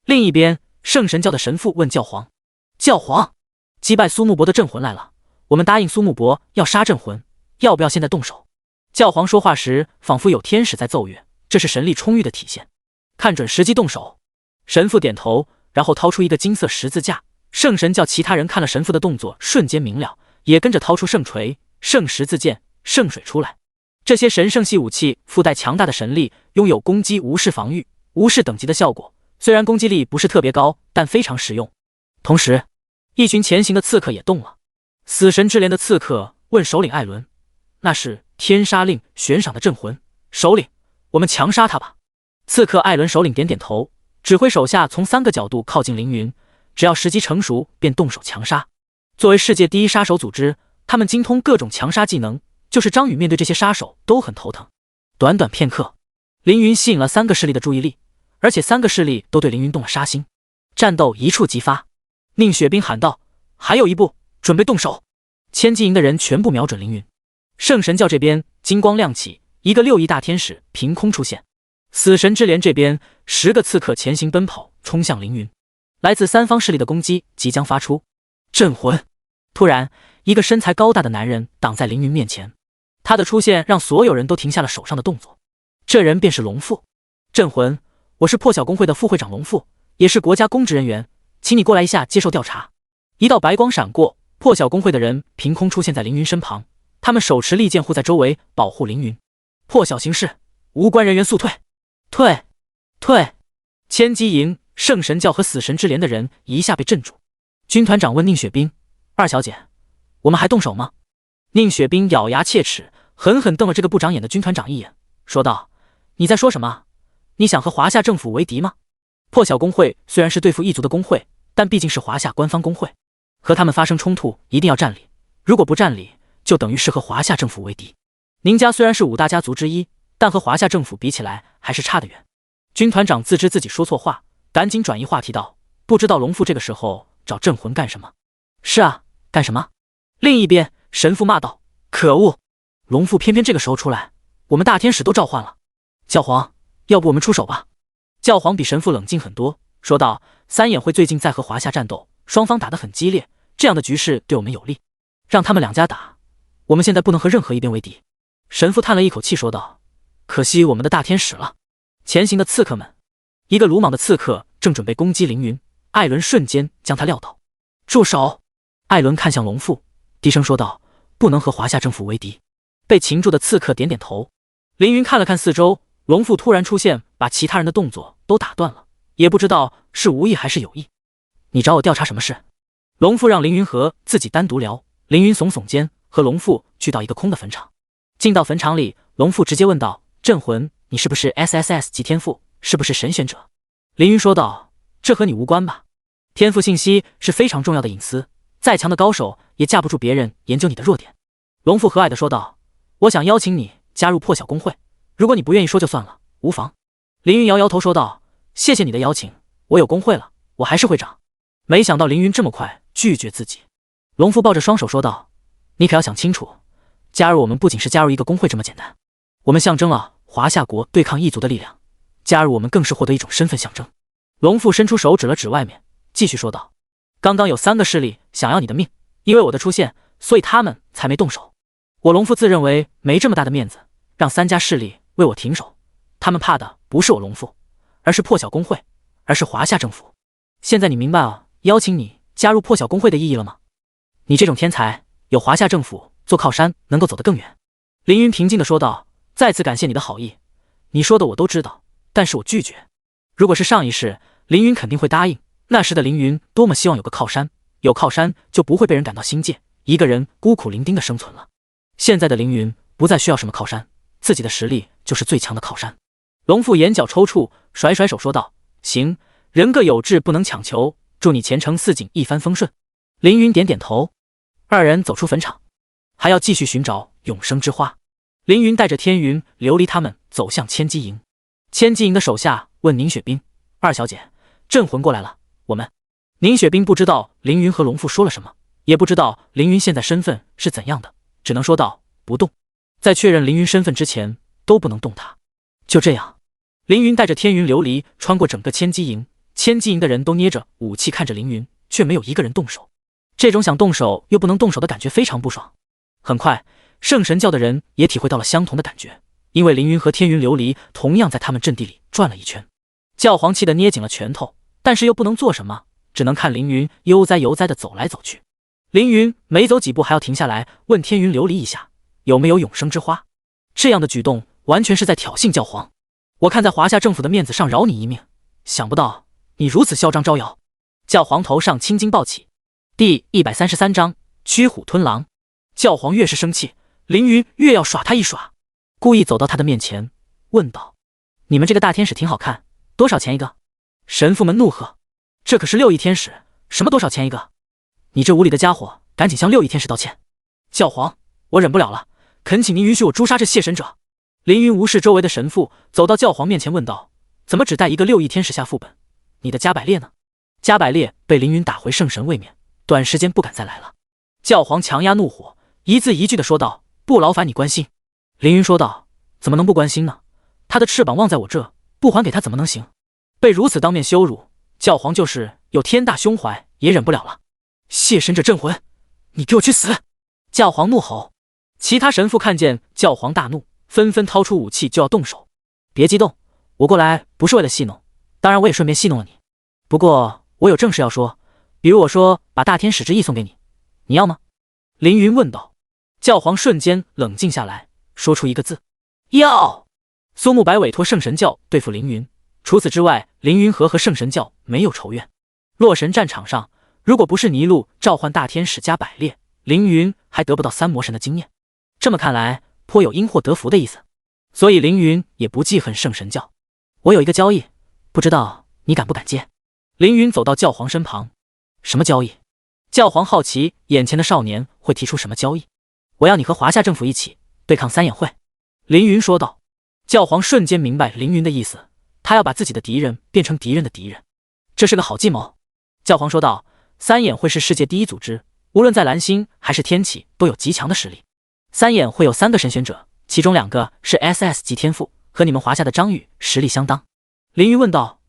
另一边，圣神教的神父问教皇：“教皇，击败苏木伯的镇魂来了，我们答应苏木伯要杀镇魂，要不要现在动手？”教皇说话时仿佛有天使在奏乐，这是神力充裕的体现。看准时机动手。神父点头，然后掏出一个金色十字架。圣神教其他人看了神父的动作，瞬间明了，也跟着掏出圣锤、圣十字剑、圣水出来。这些神圣系武器附带强大的神力，拥有攻击无视防御、无视等级的效果。虽然攻击力不是特别高，但非常实用。同时，一群前行的刺客也动了。死神之镰的刺客问首领艾伦：“那是天杀令悬赏的镇魂，首领，我们强杀他吧。”刺客艾伦首领点点头，指挥手下从3个角度靠近凌云，只要时机成熟便动手强杀。作为世界第一杀手组织，他们精通各种强杀技能，就是张宇面对这些杀手都很头疼。短短片刻，凌云吸引了3个势力的注意力，而且3个势力都对凌云动了杀心。战斗一触即发。宁雪冰喊道：“还有1步，准备动手！”千机营的人全部瞄准凌云。圣神教这边金光亮起，一个6翼大天使凭空出现。死神之镰这边10个刺客前行奔跑，冲向凌云。来自3方势力的攻击即将发出。镇魂！突然，一个身材高大的男人挡在凌云面前，他的出现让所有人都停下了手上的动作。这人便是龙父。镇魂，我是破晓公会的副会长龙父，也是国家公职人员，请你过来一下接受调查。一道白光闪过，破晓公会的人凭空出现在凌云身旁，他们手持利剑护在周围保护凌云。破晓行事，无关人员速退。退！千机营、圣神教和死神之镰的人一下被镇住。军团长问宁雪冰：“二小姐，我们还动手吗？”宁雪冰咬牙切齿，狠狠瞪了这个不长眼的军团长一眼，说道：“你在说什么？你想和华夏政府为敌吗？破晓公会虽然是对付异族的公会，但毕竟是华夏官方公会，和他们发生冲突一定要占理，如果不占理，就等于是和华夏政府为敌。宁家虽然是5大家族之一，但和华夏政府比起来还是差得远。”军团长自知自己说错话，赶紧转移话题道：“不知道龙父这个时候找镇魂干什么？”“是啊，干什么？”另一边，神父骂道：“可恶！龙父偏偏这个时候出来，我们大天使都召唤了。教皇，要不我们出手吧？”教皇比神父冷静很多，说道：“三眼会最近在和华夏战斗，双方打得很激烈，这样的局势对我们有利，让他们2家打，我们现在不能和任何一边为敌。”神父叹了一口气说道：“可惜我们的大天使了。”前行的刺客们，一个鲁莽的刺客正准备攻击凌云，艾伦瞬间将他撂倒。“住手！”艾伦看向龙父，低声说道：“不能和华夏政府为敌。被擒住的刺客点点头。凌云看了看四周，龙父突然出现，把其他人的动作都打断了，也不知道是无意还是有意。你找我调查什么事？龙父让凌云和自己单独聊。凌云耸耸肩，和龙父去到一个空的坟场。进到坟场里，龙父直接问道：镇魂，你是不是 SSS 级天赋？是不是神选者？凌云说道：这和你无关吧？天赋信息是非常重要的隐私，再强的高手也架不住别人研究你的弱点。龙父和蔼地说道：我想邀请你加入破晓公会，如果你不愿意说就算了，无妨。凌云摇摇头说道：谢谢你的邀请，我有公会了，我还是会长。没想到凌云这么快拒绝自己。龙父抱着双手说道：你可要想清楚，加入我们不仅是加入一个公会这么简单，我们象征了华夏国对抗异族的力量，加入我们更是获得一种身份象征。龙父伸出手指了指外面，继续说道：刚刚有3个势力想要你的命，因为我的出现，所以他们才没动手。我龙父自认为没这么大的面子，让3家势力为我停手，他们怕的不是我龙父，而是破晓公会，而是华夏政府。现在你明白了邀请你加入破晓公会的意义了吗？你这种天才，有华夏政府做靠山，能够走得更远。凌云平静地说道：再次感谢你的好意，你说的我都知道，但是我拒绝。如果是上一世，凌云肯定会答应，那时的凌云多么希望有个靠山，有靠山就不会被人赶到新界，一个人孤苦伶仃的生存了。现在的凌云不再需要什么靠山，自己的实力就是最强的靠山。龙父眼角抽搐，甩甩手说道：行，人各有志，不能强求，祝你前程似锦，一帆风顺。凌云点点头。二人走出坟场，还要继续寻找永生之花。凌云带着天云、琉璃他们走向千机营。千机营的手下问宁雪冰：二小姐，镇魂过来了，我们……宁雪冰不知道凌云和龙父说了什么，也不知道凌云现在身份是怎样的，只能说道：不动，在确认凌云身份之前都不能动他。就这样，凌云带着天云、琉璃穿过整个千机营，千机营的人都捏着武器看着凌云，却没有一个人动手。这种想动手又不能动手的感觉非常不爽。很快，圣神教的人也体会到了相同的感觉，因为凌云和天云琉璃同样在他们阵地里转了一圈。教皇气得捏紧了拳头，但是又不能做什么，只能看凌云悠哉悠哉地走来走去。凌云每走几步还要停下来问天云琉璃一下有没有永生之花，这样的举动完全是在挑衅教皇。我看在华夏政府的面子上饶你一命，想不到你如此嚣张招摇。教皇头上青筋暴起。第133章驱虎吞狼。教皇越是生气，凌云越要耍他一耍，故意走到他的面前问道：你们这个大天使挺好看，多少钱一个？神父们怒喝：这可是6翼天使，什么多少钱一个？你这无礼的家伙，赶紧向6翼天使道歉。教皇，我忍不了了，恳请您允许我诛杀这亵神者。凌云无视周围的神父，走到教皇面前问道：怎么只带一个6翼天使下副本？你的加百列呢？加百列被凌云打回圣神位面，短时间不敢再来了。教皇强压怒火，一字一句地说道：不劳烦你关心。凌云说道：怎么能不关心呢？他的翅膀望在我这，不还给他怎么能行？被如此当面羞辱，教皇就是有天大胸怀也忍不了了。亵神者镇魂，你给我去死！教皇怒吼。其他神父看见教皇大怒，纷纷掏出武器就要动手。别激动，我过来不是为了戏弄，当然我也顺便戏弄了你。不过我有正事要说，比如我说把大天使之翼送给你，你要吗？凌云问道。教皇瞬间冷静下来，说出一个字：要。苏沐白委托圣神教对付凌云，除此之外，凌云和圣神教没有仇怨。洛神战场上，如果不是尼禄召唤大天使加百列，凌云还得不到3魔神的经验。这么看来，颇有因祸得福的意思。所以凌云也不记恨圣神教。我有一个交易，不知道你敢不敢接？凌云走到教皇身旁。什么交易？教皇好奇眼前的少年会提出什么交易。我要你和华夏政府一起对抗3眼会。凌云说道。教皇瞬间明白凌云的意思，他要把自己的敌人变成敌人的敌人，这是个好计谋。教皇说道：3眼会是世界第一组织，无论在蓝星还是天启都有极强的实力。3眼会有3个神选者，其中2个是 SS 级天赋，和你们华夏的张宇实力相当。凌云问道：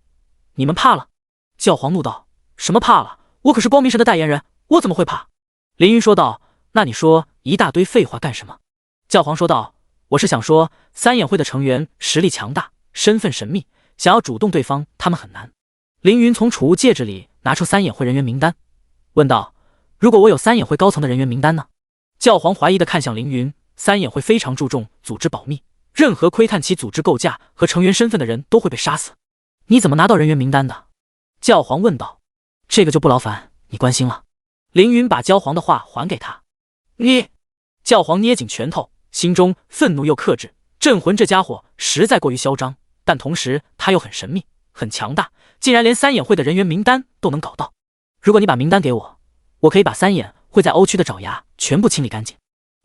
你们怕了？教皇怒道：什么怕了？我可是光明神的代言人，我怎么会怕？凌云说道：那你说一大堆废话干什么？教皇说道：我是想说3眼会的成员实力强大，身份神秘，想要主动对方他们很难。凌云从储物戒指里拿出3眼会人员名单，问道：如果我有3眼会高层的人员名单呢？教皇怀疑地看向凌云，三眼会非常注重组织保密，任何窥探其组织构架和成员身份的人都会被杀死。你怎么拿到人员名单的？教皇问道。这个就不劳烦你关心了。凌云把教皇的话还给他。你……教皇捏紧拳头，心中愤怒又克制。镇魂这家伙实在过于嚣张，但同时他又很神秘，很强大，竟然连三眼会的人员名单都能搞到。如果你把名单给我，我可以把三眼会在欧区的爪牙全部清理干净。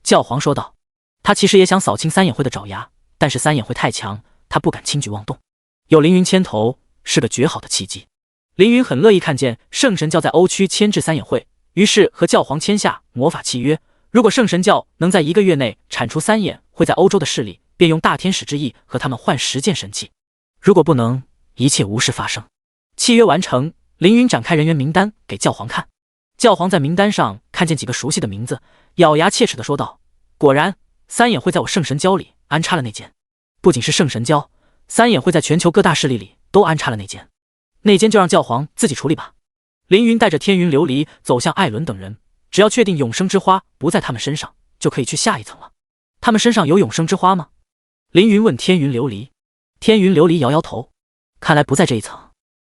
教皇说道。他其实也想扫清三眼会的爪牙，但是三眼会太强，他不敢轻举妄动。有凌云牵头是个绝好的契机。凌云很乐意看见圣神教在欧区牵制三眼会，于是和教皇签下魔法契约。如果圣神教能在1个月内铲除三眼会在欧洲的势力，便用大天使之翼和他们换10件神器。如果不能，一切无事发生。契约完成，凌云展开人员名单给教皇看。教皇在名单上看见几个熟悉的名字，咬牙切齿地说道：果然，三眼会在我圣神教里安插了内奸。不仅是圣神教，三眼会在全球各大势力里都安插了内奸。内奸就让教皇自己处理吧。凌云带着天云琉璃走向艾伦等人，只要确定永生之花不在他们身上，就可以去下一层了。他们身上有永生之花吗？凌云问天云琉璃。天云琉璃摇摇头，看来不在这一层。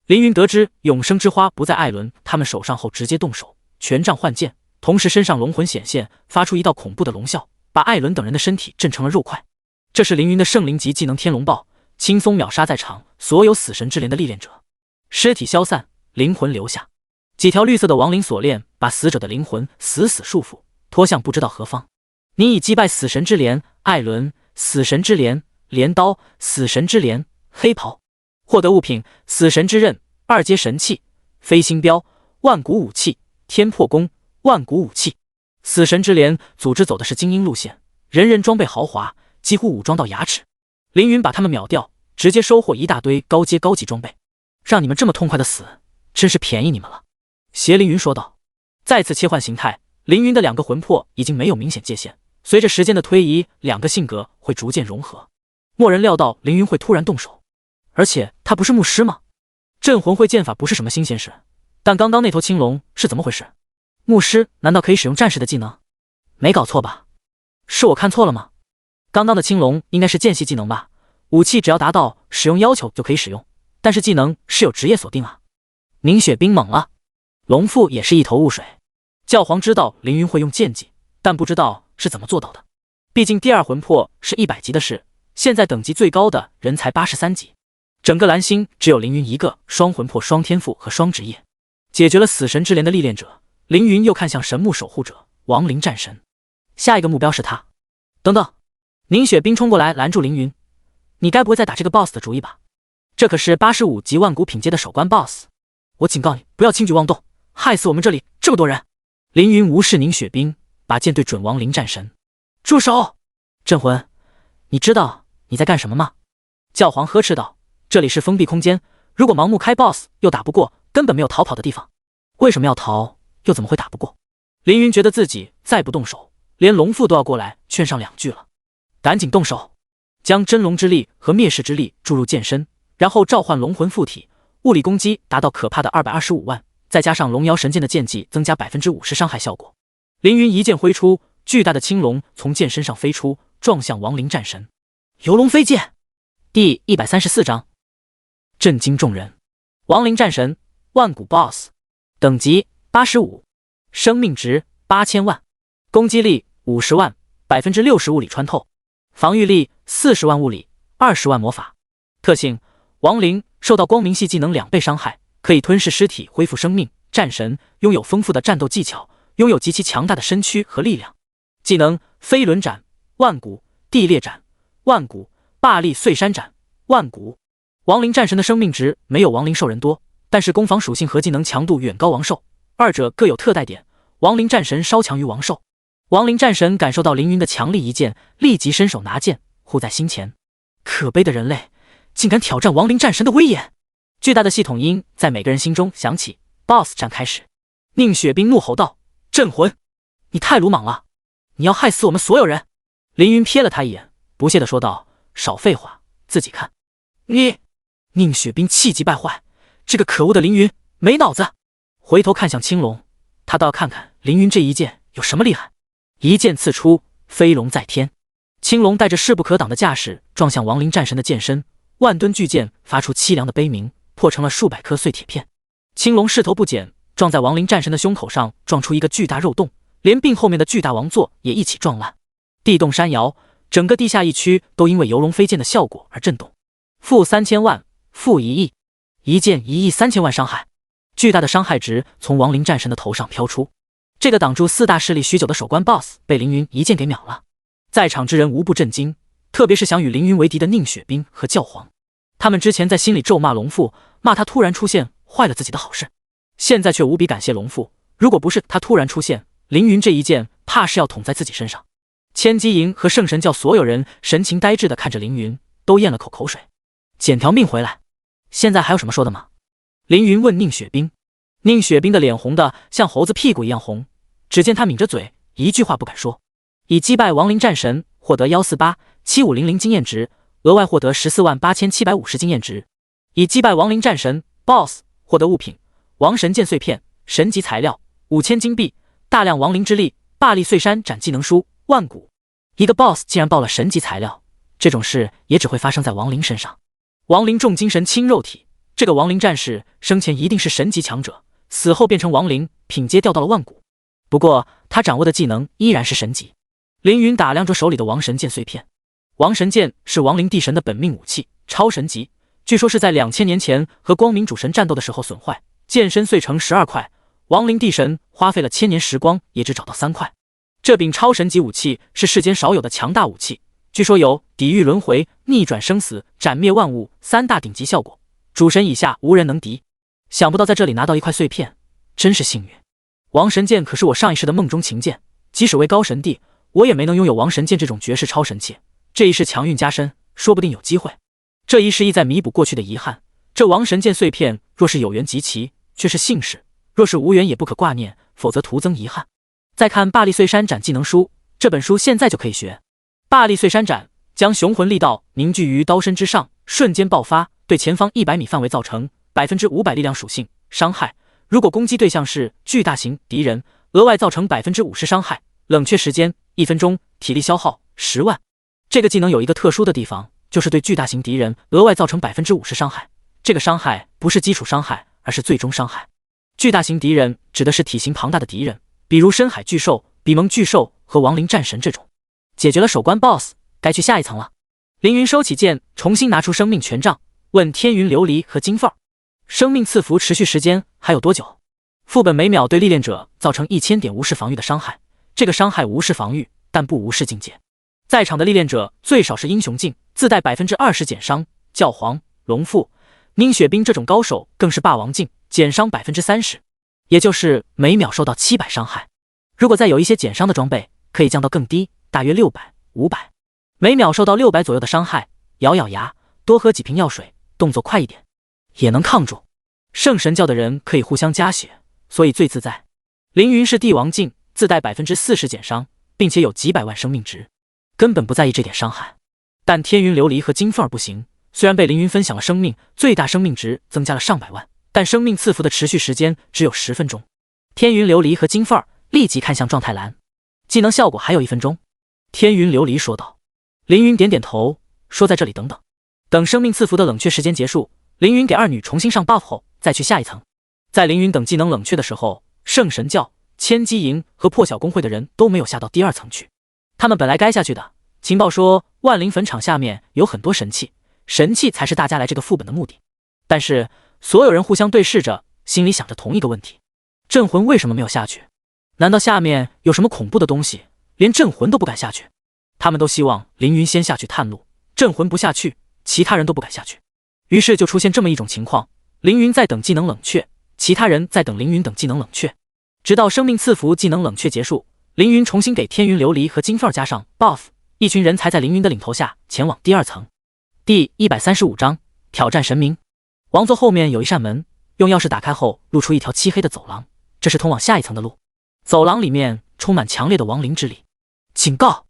凌云得知永生之花不在艾伦他们手上后，直接动手，权杖换剑，同时身上龙魂显现，发出一道恐怖的龙啸，把艾伦等人的身体震成了肉块。这是凌云的圣灵级技能天龙爆，轻松秒杀在场所有死神之镰的历练者。尸体消散，灵魂留下。几条绿色的亡灵锁链把死者的灵魂死死束缚，拖向不知道何方。你已击败死神之镰艾伦，死神之镰镰刀，死神之镰黑袍。获得物品：死神之刃2阶神器，飞星镖万古武器，天破弓万古武器。死神之镰组织走的是精英路线，人人装备豪华，几乎武装到牙齿。凌云把他们秒掉，直接收获一大堆高阶高级装备。让你们这么痛快的死，真是便宜你们了。邪凌云说道。再次切换形态，凌云的2个魂魄已经没有明显界限，随着时间的推移，2个性格会逐渐融合。蓦然料到凌云会突然动手，而且他不是牧师吗？镇魂会剑法不是什么新鲜事，但刚刚那头青龙是怎么回事？牧师难道可以使用战士的技能？没搞错吧？是我看错了吗？刚刚的青龙应该是剑系技能吧？武器只要达到使用要求就可以使用，但是技能是有职业锁定啊。宁雪冰懵了，龙父也是一头雾水。教皇知道凌云会用剑技，但不知道是怎么做到的。毕竟第2魂魄是100级的事，现在等级最高的人才83级。整个蓝星只有凌云一个双魂魄、双天赋和双职业。解决了死神之镰的历练者，凌云又看向神木守护者亡灵战神，下一个目标是他。等等，宁雪冰冲过来拦住凌云，你该不会再打这个 BOSS 的主意吧？这可是85级万古品阶的首关 BOSS， 我警告你不要轻举妄动，害死我们这里这么多人。凌云无视宁雪冰，把剑对准亡灵战神。住手！镇魂，你知道你在干什么吗？教皇呵斥道。这里是封闭空间，如果盲目开 BOSS 又打不过，根本没有逃跑的地方。为什么要逃？又怎么会打不过？凌云觉得自己再不动手，连龙父都要过来劝上2句了。赶紧动手！将真龙之力和灭世之力注入剑身，然后召唤龙魂附体，物理攻击达到可怕的225万，再加上龙妖神剑的剑技增加50%伤害效果。凌云一剑挥出，巨大的青龙从剑身上飞出，撞向亡灵战神。游龙飞剑，第134章。震惊众人。亡灵战神万古 BOSS， 等级85，生命值8000万，攻击力50万，60%物理穿透，防御力40万物理，20万魔法。特性：亡灵，受到光明系技能2倍伤害，可以吞噬尸体恢复生命。战神，拥有丰富的战斗技巧，拥有极其强大的身躯和力量。技能：飞轮斩万古，地裂斩万古，霸力碎山斩万古。亡灵战神的生命值没有亡灵兽人多，但是攻防属性和技能强度远高王兽，二者各有特待点。亡灵战神稍强于王兽。亡灵战神感受到凌云的强力一剑，立即伸手拿剑护在心前。可悲的人类，竟敢挑战亡灵战神的威严！巨大的系统音在每个人心中响起。BOSS 战开始。宁雪冰怒吼道：“镇魂，你太鲁莽了！你要害死我们所有人！”凌云瞥了他一眼，不屑地说道：“少废话，自己看。”你……宁雪冰气急败坏，这个可恶的凌云没脑子！回头看向青龙，他倒要看看凌云这一剑有什么厉害。一剑刺出，飞龙在天。青龙带着势不可挡的架势撞向亡灵战神的剑身，万吨巨剑发出凄凉的悲鸣，破成了数百颗碎铁片。青龙势头不减，撞在亡灵战神的胸口上，撞出一个巨大肉洞，连并后面的巨大王座也一起撞烂。地动山摇，整个地下一区都因为游龙飞剑的效果而震动。负3000万，负1亿，一剑1亿3000万伤害，巨大的伤害值从亡灵战神的头上飘出。这个挡住四大势力许久的守关 BOSS 被凌云一剑给秒了。在场之人无不震惊，特别是想与凌云为敌的宁雪冰和教皇，他们之前在心里咒骂龙父，骂他突然出现坏了自己的好事，现在却无比感谢龙父，如果不是他突然出现，凌云这一剑怕是要捅在自己身上。千机营和圣神教所有人神情呆滞地看着凌云，都咽了口水。捡条命回来，现在还有什么说的吗？凌云问宁雪冰。宁雪冰的脸红的像猴子屁股一样红，只见他抿着嘴，一句话不敢说。以击败亡灵战神获得1487500经验值，额外获得148750经验值。以击败亡灵战神 BOSS 获得物品：亡神剑碎片、神级材料、5000金币、大量亡灵之力、霸力碎山斩技能书、万古。一个 BOSS 竟然爆了神级材料，这种事也只会发生在亡灵身上。亡灵重精神轻肉体，这个亡灵战士生前一定是神级强者，死后变成亡灵，品阶掉到了万古。不过他掌握的技能依然是神级。凌云打量着手里的亡神剑碎片，亡神剑是亡灵地神的本命武器，超神级，据说是在2000年前和光明主神战斗的时候损坏，剑身碎成12块，亡灵地神花费了1000年时光也只找到3块。这柄超神级武器是世间少有的强大武器，据说有抵御轮回、逆转生死、斩灭万物3大顶级效果，主神以下无人能敌。想不到在这里拿到一块碎片，真是幸运。亡神剑可是我上一世的梦中情剑，即使为高神帝，我也没能拥有亡神剑这种绝世超神器。这一世强运加深，说不定有机会。这一世意在弥补过去的遗憾。这亡神剑碎片若是有缘集齐，却是幸事；若是无缘，也不可挂念，否则徒增遗憾。再看霸力碎山斩技能书，这本书现在就可以学。霸力碎山斩将雄浑力道凝聚于刀身之上，瞬间爆发，对前方100米范围造成 500% 力量属性伤害。如果攻击对象是巨大型敌人，额外造成 50% 伤害。冷却时间1分钟，体力消耗10万。这个技能有一个特殊的地方，就是对巨大型敌人额外造成 50% 伤害。这个伤害不是基础伤害，而是最终伤害。巨大型敌人指的是体型庞大的敌人，比如深海巨兽、比蒙巨兽和亡灵战神这种。解决了首关 BOSS， 该去下一层了。凌云收起剑，重新拿出生命权杖，问天云琉璃和金凤：生命赐福持续时间还有多久？副本每秒对历练者造成1000点无视防御的伤害，这个伤害无视防御，但不无视境界。在场的历练者最少是英雄境，自带 20% 减伤。教皇、龙父、宁雪冰这种高手更是霸王境，减伤 30%， 也就是每秒受到700伤害。如果再有一些减伤的装备，可以降到更低，大约600、500，每秒受到600左右的伤害。咬咬牙，多喝几瓶药水，动作快一点，也能抗住。圣神教的人可以互相加血，所以最自在。凌云是帝王境，自带 40% 减伤，并且有几百万生命值，根本不在意这点伤害。但天云琉璃和金凤儿不行，虽然被凌云分享了生命，最大生命值增加了上百万，但生命赐福的持续时间只有10分钟。天云琉璃和金凤儿立即看向状态栏，技能效果还有1分钟。天云琉璃说道。凌云点点头，说在这里等等。等生命赐福的冷却时间结束，凌云给二女重新上 buff 后，再去下一层。在凌云等技能冷却的时候，圣神教、千机营和破晓公会的人都没有下到第2层去。他们本来该下去的。情报说万灵坟场下面有很多神器，神器才是大家来这个副本的目的。但是所有人互相对视着，心里想着同一个问题：镇魂为什么没有下去？难道下面有什么恐怖的东西，连镇魂都不敢下去？他们都希望凌云先下去探路，镇魂不下去，其他人都不敢下去。于是就出现这么一种情况：凌云在等技能冷却，其他人在等凌云等技能冷却，直到生命赐福技能冷却结束，凌云重新给天云琉璃和金凤加上 buff， 一群人才在凌云的领头下前往第2层。第135章挑战神明。王座后面有一扇门，用钥匙打开后露出一条漆黑的走廊，这是通往下一层的路。走廊里面充满强烈的亡灵之力。警告！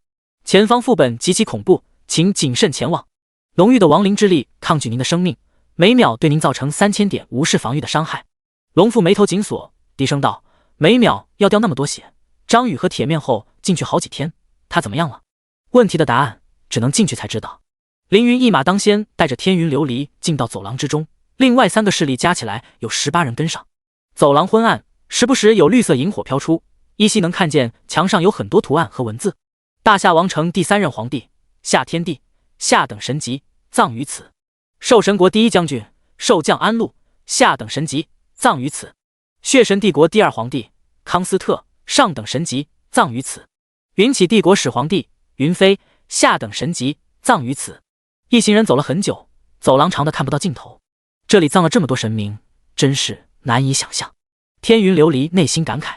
前方副本极其恐怖，请谨慎前往。浓郁的亡灵之力抗拒您的生命，每秒对您造成3000点无视防御的伤害。龙父眉头紧锁，低声道：每秒要掉那么多血，张宇和铁面后进去好几天，他怎么样了？问题的答案只能进去才知道。凌云一马当先，带着天云琉璃进到走廊之中，另外3个势力加起来有18人跟上。走廊昏暗，时不时有绿色萤火飘出，依稀能看见墙上有很多图案和文字。大夏王城第3任皇帝夏天帝，下等神级，葬于此。兽神国第1将军兽将安禄，下等神级，葬于此。血神帝国第2皇帝康斯特，上等神级，葬于此。云起帝国始皇帝云飞，下等神级，葬于此。一行人走了很久，走廊长的看不到尽头。这里葬了这么多神明，真是难以想象。天云琉璃内心感慨，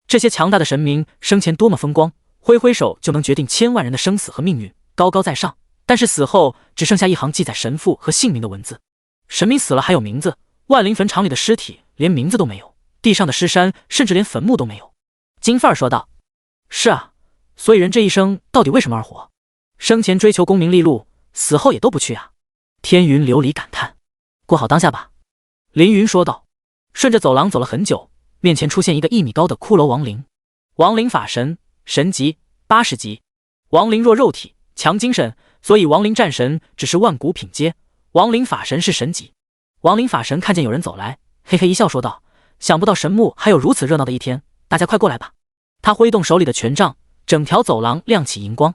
这些强大的神明生前多么风光，挥挥手就能决定千万人的生死和命运，高高在上，但是死后只剩下一行记载神父和姓名的文字。神明死了还有名字，万灵坟场里的尸体连名字都没有，地上的尸山甚至连坟墓都没有。金范儿说道：是啊，所以人这一生到底为什么而活？生前追求功名利禄，死后也都不去啊。天云琉璃感叹：过好当下吧。凌云说道。顺着走廊走了很久，面前出现一个1米高的骷髅亡灵。亡灵法神，神级80级。亡灵弱肉体，强精神，所以亡灵战神只是万古品阶，亡灵法神是神级。亡灵法神看见有人走来，嘿嘿一笑说道：想不到神墓还有如此热闹的一天，大家快过来吧。他挥动手里的权杖，整条走廊亮起荧光。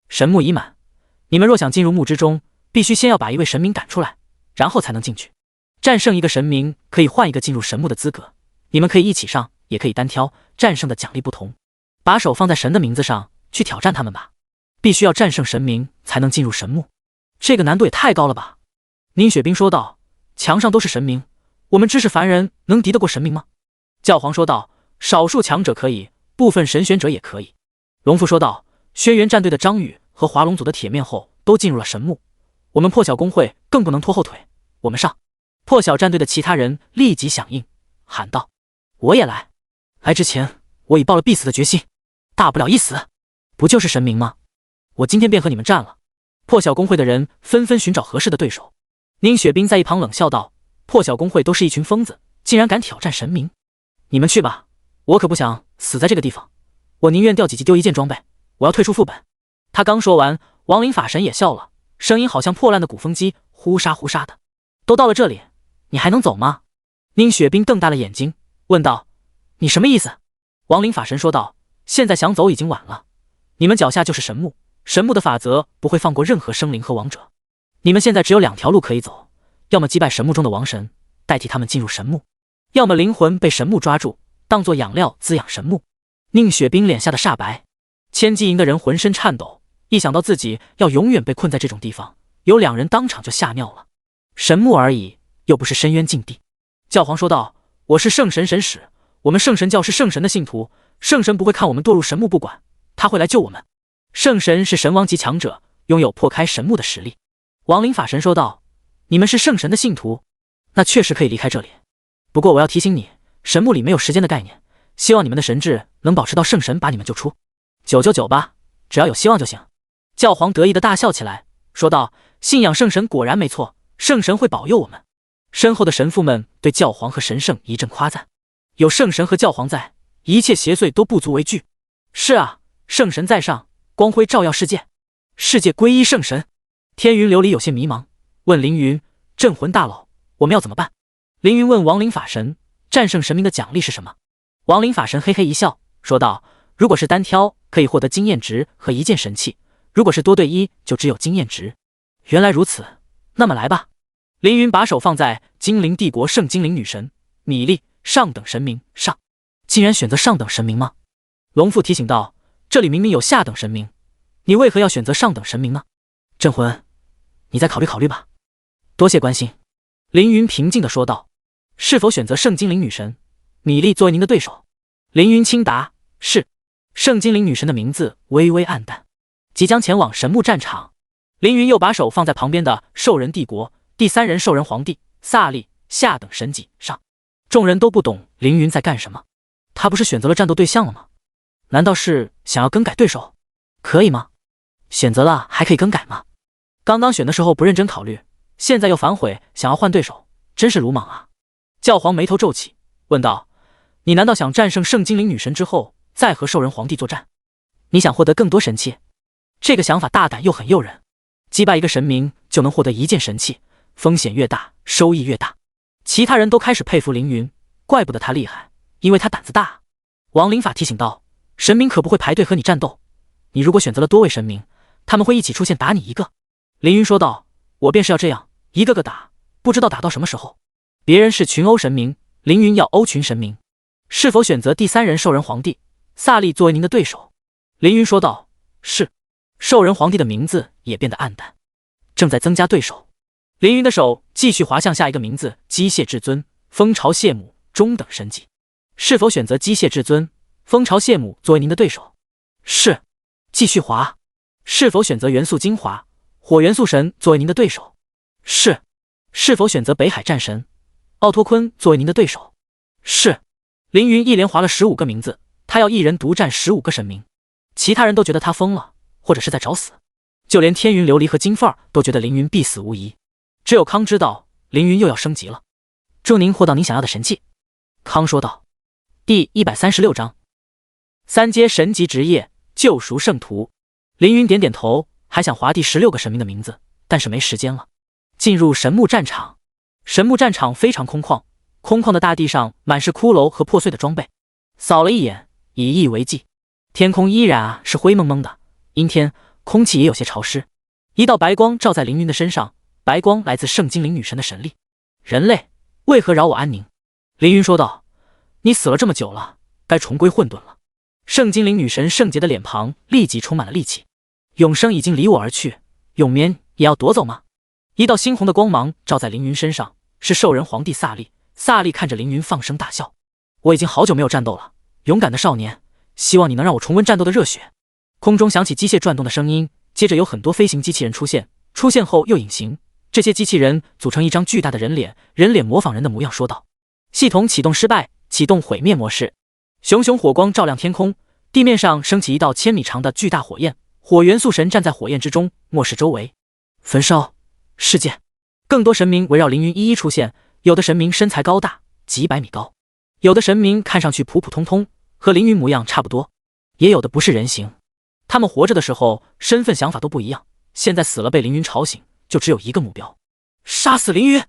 神墓已满，你们若想进入墓之中，必须先要把一位神明赶出来，然后才能进去。战胜一个神明可以换一个进入神墓的资格，你们可以一起上，也可以单挑，战胜的奖励不同。把手放在神的名字上，去挑战他们吧。必须要战胜神明才能进入神墓，这个难度也太高了吧。宁雪冰说道：墙上都是神明，我们知识凡人能敌得过神明吗？教皇说道：少数强者可以，部分神选者也可以。龙父说道：轩辕战队的张宇和华龙组的铁面后都进入了神墓，我们破晓公会更不能拖后腿，我们上。破晓战队的其他人立即响应，喊道：我也来。来之前我已抱了必死的决心，大不了一死，不就是神明吗？我今天便和你们战了。破晓公会的人纷纷寻找合适的对手。宁雪冰在一旁冷笑道：破晓公会都是一群疯子，竟然敢挑战神明。你们去吧，我可不想死在这个地方，我宁愿掉几级丢一件装备，我要退出副本。他刚说完，亡灵法神也笑了，声音好像破烂的鼓风机，呼沙呼沙的。都到了这里，你还能走吗？宁雪冰瞪大了眼睛问道：你什么意思？亡灵法神说道：现在想走已经晚了，你们脚下就是神墓，神墓的法则不会放过任何生灵和亡者，你们现在只有2条路可以走，要么击败神墓中的亡神，代替他们进入神墓，要么灵魂被神墓抓住，当作养料滋养神墓。宁雪冰脸吓得煞白，千机营的人浑身颤抖，一想到自己要永远被困在这种地方，有2人当场就吓尿了。神墓而已，又不是深渊禁地。教皇说道：我是圣神神使，我们圣神教是圣神的信徒，圣神不会看我们堕入神墓不管，他会来救我们。圣神是神王级强者，拥有破开神墓的实力。亡灵法神说道：你们是圣神的信徒，那确实可以离开这里，不过我要提醒你，神墓里没有时间的概念，希望你们的神智能保持到圣神把你们救出。999吧，只要有希望就行。教皇得意的大笑起来，说道：信仰圣神果然没错，圣神会保佑我们。身后的神父们对教皇和神圣一阵夸赞，有圣神和教皇在，一切邪祟都不足为惧。是啊，圣神在上，光辉照耀世界，世界归依圣神。天云琉璃有些迷茫，问凌云：镇魂大佬，我们要怎么办？凌云问亡灵法神：战胜神明的奖励是什么？亡灵法神嘿嘿一笑，说道：如果是单挑，可以获得经验值和1件神器，如果是多对1，就只有经验值。原来如此，那么来吧。凌云把手放在精灵帝国圣精灵女神米莉上等神明上。竟然选择上等神明吗？龙父提醒道：这里明明有下等神明，你为何要选择上等神明呢？镇魂，你再考虑考虑吧。多谢关心。凌云平静地说道：是否选择圣精灵女神米莉作为您的对手？凌云轻答：是。圣精灵女神的名字微微暗淡，即将前往神墓战场。凌云又把手放在旁边的兽人帝国第3任兽人皇帝萨利下等神级上。众人都不懂凌云在干什么，他不是选择了战斗对象了吗？难道是想要更改对手？可以吗？选择了还可以更改吗？刚刚选的时候不认真考虑，现在又反悔想要换对手，真是鲁莽啊。教皇眉头皱起，问道：你难道想战胜圣精灵女神之后再和兽人皇帝作战。你想获得更多神器？这个想法大胆又很诱人。击败一个神明就能获得一件神器，风险越大，收益越大。其他人都开始佩服凌云，怪不得他厉害，因为他胆子大。亡灵法提醒道：神明可不会排队和你战斗，你如果选择了多位神明，他们会一起出现打你一个。凌云说道：我便是要这样，一个个打，不知道打到什么时候。别人是群殴神明，凌云要殴群神明。是否选择第三人兽人皇帝萨利作为您的对手？凌云说道：是。兽人皇帝的名字也变得暗淡，正在增加对手。凌云的手继续滑向下一个名字：机械至尊、蜂巢谢姆，中等神级。是否选择机械至尊、蜂巢谢姆作为您的对手？是。继续滑。是否选择元素精华、火元素神作为您的对手？是。是否选择北海战神、奥托昆作为您的对手？是。凌云一连划了15个名字，他要一人独占15个神明。其他人都觉得他疯了，或者是在找死。就连天云琉璃和金凤儿都觉得凌云必死无疑。只有康知道凌云又要升级了。祝您获到您想要的神器，康说道。第136章3阶神级职业救赎圣徒。凌云点点头，还想划第16个神明的名字，但是没时间了。进入神木战场。神木战场非常空旷，空旷的大地上满是骷髅和破碎的装备。扫了一眼，以意为继。天空依然是灰蒙蒙的，阴天，空气也有些潮湿。一道白光照在凌云的身上，白光来自圣精灵女神的神力。人类，为何饶我安宁？凌云说道。你死了这么久了，该重归混沌了。圣精灵女神圣洁的脸庞立即充满了戾气。永生已经离我而去，永眠也要夺走吗？一道猩红的光芒照在凌云身上，是兽人皇帝萨利。萨利看着凌云放声大笑。我已经好久没有战斗了，勇敢的少年，希望你能让我重温战斗的热血。空中响起机械转动的声音，接着有很多飞行机器人出现，出现后又隐形。这些机器人组成一张巨大的人脸，人脸模仿人的模样，说道：系统启动失败，启动毁灭模式。熊熊火光照亮天空，地面上升起一道1000米长的巨大火焰，火元素神站在火焰之中，漠视周围。焚烧事件。更多神明围绕凌云一一出现，有的神明身材高大，几百米高，有的神明看上去普普通通，和凌云模样差不多，也有的不是人形。他们活着的时候身份想法都不一样，现在死了被凌云吵醒，就只有一个目标：杀死凌云。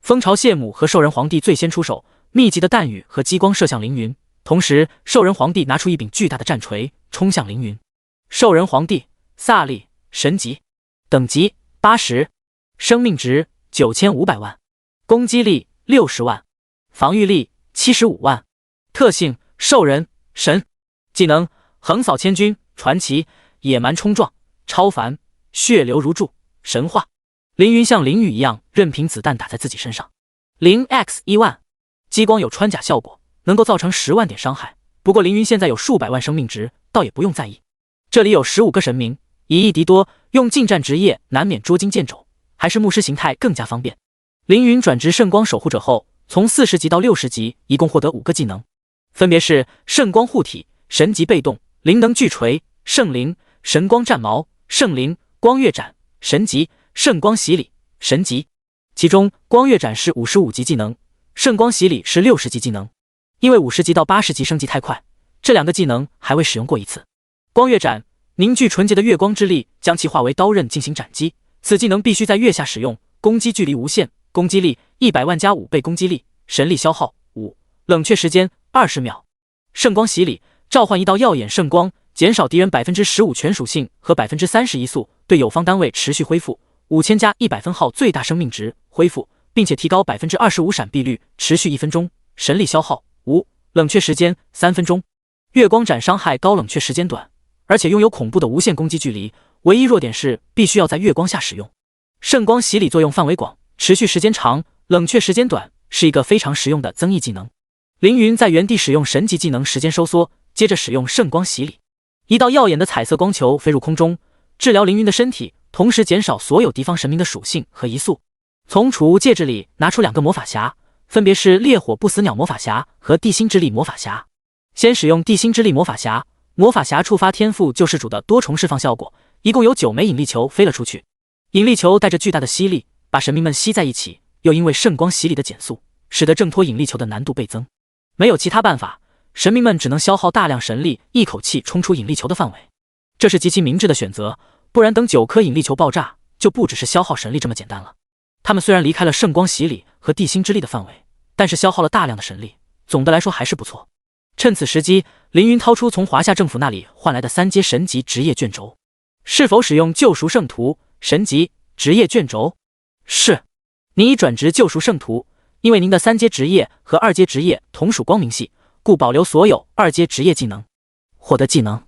蜂巢谢姆和兽人皇帝最先出手，密集的弹雨和激光射向凌云，同时兽人皇帝拿出一柄巨大的战锤冲向凌云。兽人皇帝萨利，神级，等级80，生命值9500万，攻击力60万，防御力75万，特性兽人神，技能横扫千军，传奇，野蛮冲撞，超凡，血流如注，神话。凌云像淋雨一样任凭子弹打在自己身上。0x1万，激光有穿甲效果，能够造成10万点伤害，不过凌云现在有数百万生命值，倒也不用在意。这里有15个神明，以一敌多，用近战职业难免捉襟见肘，还是牧师形态更加方便。凌云转职圣光守护者后，从40级到60级，一共获得5个技能，分别是圣光护体、神级被动、灵能巨锤、圣灵、神光战矛、圣灵、光月斩、神级、圣光洗礼、神级。其中光月斩是55级技能，圣光洗礼是60级技能。因为50级到80级升级太快，这2个技能还未使用过一次。光月斩凝聚纯洁的月光之力，将其化为刀刃进行斩击，此技能必须在月下使用，攻击距离无限，攻击力100万加5倍攻击力，神力消耗5，冷却时间20秒。圣光洗礼召唤一道耀眼圣光，减少敌人 15% 全属性和 30% 移速，对友方单位持续恢复5000加100分耗最大生命值恢复，并且提高 25% 闪避率，持续1分钟，神力消耗5，冷却时间3分钟。月光斩伤害高，冷却时间短，而且拥有恐怖的无限攻击距离，唯一弱点是必须要在月光下使用。圣光洗礼作用范围广，持续时间长，冷却时间短，是一个非常实用的增益技能。凌云在原地使用神级技能时间收缩，接着使用圣光洗礼，一道耀眼的彩色光球飞入空中，治疗凌云的身体，同时减少所有敌方神明的属性和移速。从储物戒指里拿出2个魔法匣，分别是烈火不死鸟魔法匣和地心之力魔法匣。先使用地心之力魔法匣，魔法匣触发天赋救世主的多重释放效果，一共有9枚引力球飞了出去。引力球带着巨大的吸力，把神明们吸在一起，又因为圣光洗礼的减速，使得挣脱引力球的难度倍增。没有其他办法，神明们只能消耗大量神力，一口气冲出引力球的范围。这是极其明智的选择，不然等9颗引力球爆炸，就不只是消耗神力这么简单了。他们虽然离开了圣光洗礼和地心之力的范围，但是消耗了大量的神力，总的来说还是不错。趁此时机，凌云掏出从华夏政府那里换来的3阶神级职业卷轴。是否使用救赎圣徒神级职业卷轴？是。您已转职救赎圣徒，因为您的3阶职业和2阶职业同属光明系，故保留所有2阶职业技能。获得技能：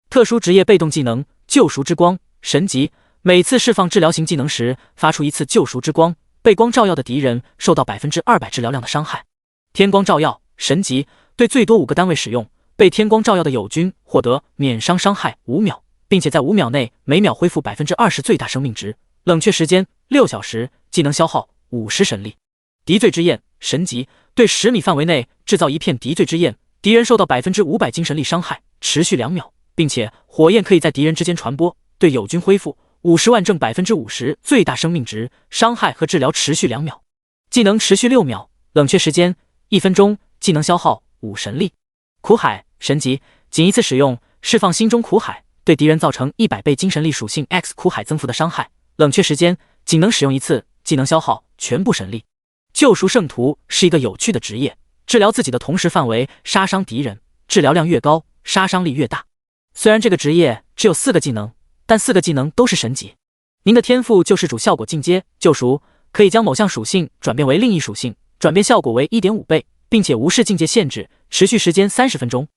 特殊职业被动技能救赎之光神级，每次释放治疗型技能时发出1次救赎之光，被光照耀的敌人受到 200% 治疗量的伤害。天光照耀神级，对最多5个单位使用，被天光照耀的友军获得免伤伤害5秒，并且在5秒内每秒恢复 20% 最大生命值，冷却时间6小时，技能消耗50神力。敌罪之焰神级，对10米范围内制造一片敌罪之焰，敌人受到 500% 精神力伤害，持续2秒，并且火焰可以在敌人之间传播，对友军恢复50万正 50% 最大生命值，伤害和治疗持续2秒。技能持续6秒，冷却时间1分钟，技能消耗5神力。苦海神级，仅1次使用，释放心中苦海，对敌人造成100倍精神力属性 X 苦海增幅的伤害，冷却时间仅能使用1次，技能消耗全部神力。救赎圣徒是一个有趣的职业，治疗自己的同时范围杀伤敌人，治疗量越高，杀伤力越大。虽然这个职业只有4个技能，但4个技能都是神级。您的天赋救世主效果进阶救赎，可以将某项属性转变为另一属性，转变效果为 1.5 倍，并且无视境界限制，持续时间30分钟，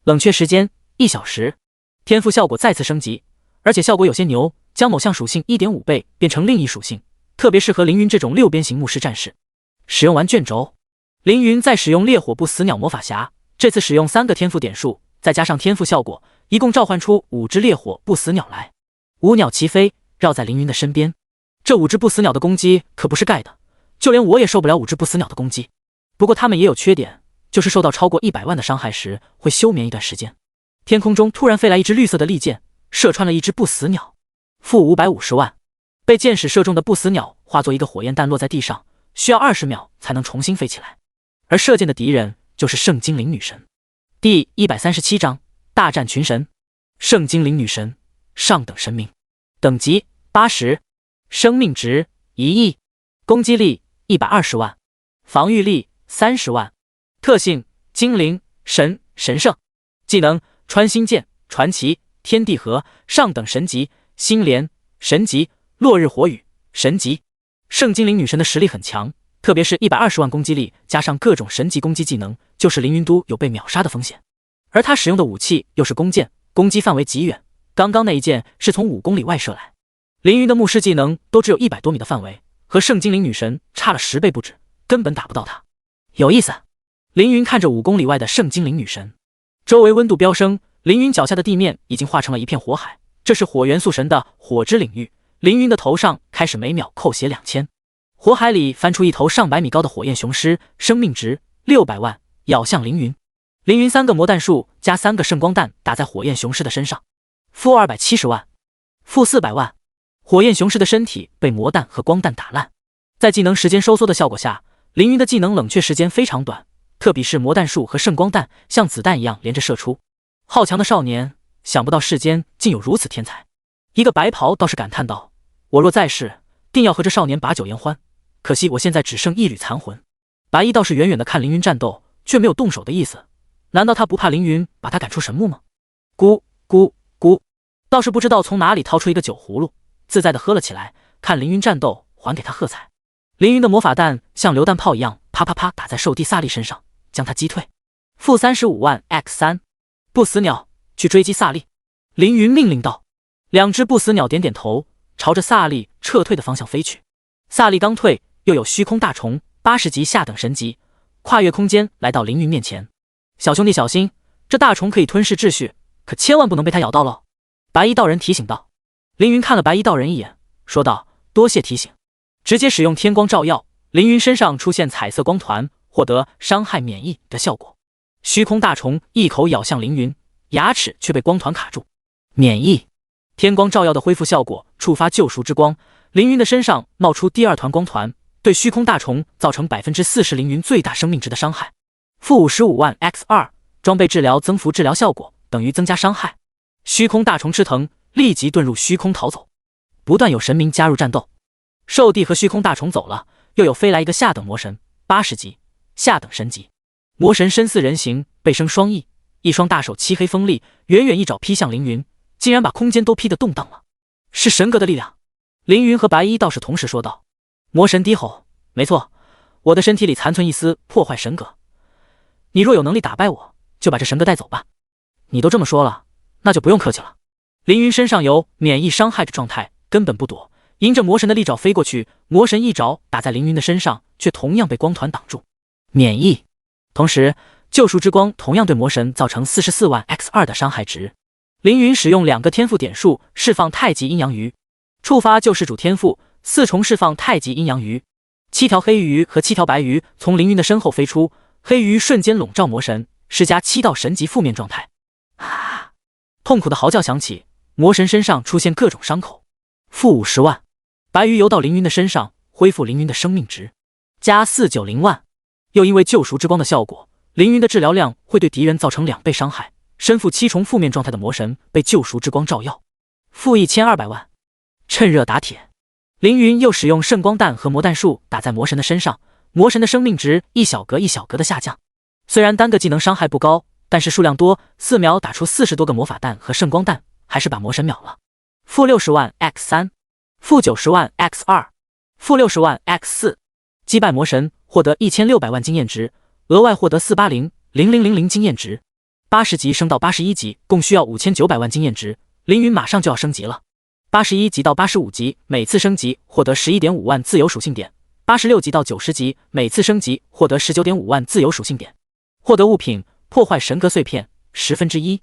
冷却时间1小时。天赋效果再次升级，而且效果有些牛，将某项属性 1.5 倍变成另一属性，特别适合凌云这种6边形牧师战士。使用完卷轴，凌云再使用烈火不死鸟魔法匣，这次使用3个天赋点数，再加上天赋效果，一共召唤出5只烈火不死鸟来。5鸟齐飞，绕在凌云的身边。这5只不死鸟的攻击可不是盖的，就连我也受不了5只不死鸟的攻击。不过它们也有缺点，就是受到超过100万的伤害时会休眠一段时间。天空中突然飞来一只绿色的利箭，射穿了一只不死鸟。负550万。被箭矢射中的不死鸟化作一个火焰弹落在地上，需要20秒才能重新飞起来。而射箭的敌人就是圣精灵女神。第137章大战群神。圣精灵女神，上等神明，等级80，生命值1亿，攻击力120万，防御力30万，特性精灵神神圣，技能穿心剑传奇天地合上等神级，星莲神级，落日火雨神级。圣精灵女神的实力很强，特别是120万攻击力加上各种神级攻击技能，就是凌云都有被秒杀的风险。而她使用的武器又是弓箭，攻击范围极远，刚刚那一箭是从5公里外射来。凌云的牧师技能都只有100多米的范围，和圣精灵女神差了10倍不止，根本打不到她。有意思。凌云看着5公里外的圣精灵女神，周围温度飙升，凌云脚下的地面已经化成了一片火海，这是火元素神的火之领域。凌云的头上开始每秒扣血2000，火海里翻出一头上百米高的火焰雄狮，生命值600万，咬向凌云。凌云3个魔弹术加3个圣光弹打在火焰雄狮的身上，负270万，负400万。火焰雄狮的身体被魔弹和光弹打烂，在技能时间收缩的效果下，凌云的技能冷却时间非常短，特比是魔弹术和圣光弹像子弹一样连着射出。好强的少年，想不到世间竟有如此天才。一个白袍道士感叹道：我若在世，定要和这少年把酒言欢，可惜我现在只剩一缕残魂。白衣道士远远的看凌云战斗，却没有动手的意思，难道他不怕凌云把他赶出神木吗？咕咕咕，道士不知道从哪里掏出一个酒葫芦，自在的喝了起来，看凌云战斗，还给他喝彩。凌云的魔法弹像榴弹炮一样啪啪啪打在兽帝萨利身上，将他击退。负35万 X3， 不死鸟去追击萨利。凌云命令道。2只不死鸟点点头，朝着萨利撤退的方向飞去。萨利刚退，又有虚空大虫80级下等神级跨越空间来到凌云面前。小兄弟小心，这大虫可以吞噬秩序，可千万不能被它咬到喽。白衣道人提醒道。凌云看了白衣道人一眼，说道：多谢提醒。直接使用天光照耀，凌云身上出现彩色光团，获得伤害免疫的效果。虚空大虫一口咬向凌云，牙齿却被光团卡住。免疫。天光照耀的恢复效果触发救赎之光，凌云的身上冒出第2团光团，对虚空大虫造成 40% 凌云最大生命值的伤害。负55万 X2，装备治疗增幅治疗效果等于增加伤害。虚空大虫吃疼，立即遁入虚空逃走。不断有神明加入战斗，兽帝和虚空大虫走了，又有飞来一个下等魔神，80级下等神级。魔神身似人形，背生双翼，一双大手漆黑锋利，远远一爪劈向凌云，竟然把空间都劈得动荡了。是神格的力量。凌云和白衣道士同时说道。魔神低吼：没错，我的身体里残存一丝破坏神格，你若有能力打败我，就把这神格带走吧。你都这么说了，那就不用客气了。凌云身上有免疫伤害的状态，根本不躲，迎着魔神的利爪飞过去。魔神一爪打在凌云的身上，却同样被光团挡住。免疫。同时救赎之光同样对魔神造成44万 x2 的伤害值。凌云使用2个天赋点数释放太极阴阳鱼，触发救世主天赋，4重释放太极阴阳鱼。7条黑鱼和7条白鱼从凌云的身后飞出，黑鱼瞬间笼罩魔神，施加7道神级负面状态。啊！痛苦的嚎叫响起，魔神身上出现各种伤口。负50万。白鱼游到凌云的身上，恢复凌云的生命值，加490万。又因为救赎之光的效果，凌云的治疗量会对敌人造成2倍伤害。身负7重负面状态的魔神被救赎之光照耀，负1200万。趁热打铁，凌云又使用圣光弹和魔弹术打在魔神的身上，魔神的生命值一小格一小格的下降。虽然单个技能伤害不高，但是数量多，4秒打出40多个魔法弹和圣光弹，还是把魔神秒了。负60万 x3， 负90万 x2， 负60万 x4。击败魔神获得1600万经验值，额外获得4800000经验值。80级升到81级共需要5900万经验值，凌云马上就要升级了。81级到85级每次升级获得 11.5 万自由属性点，86级到90级每次升级获得 19.5 万自由属性点。获得物品破坏神格碎片1/10，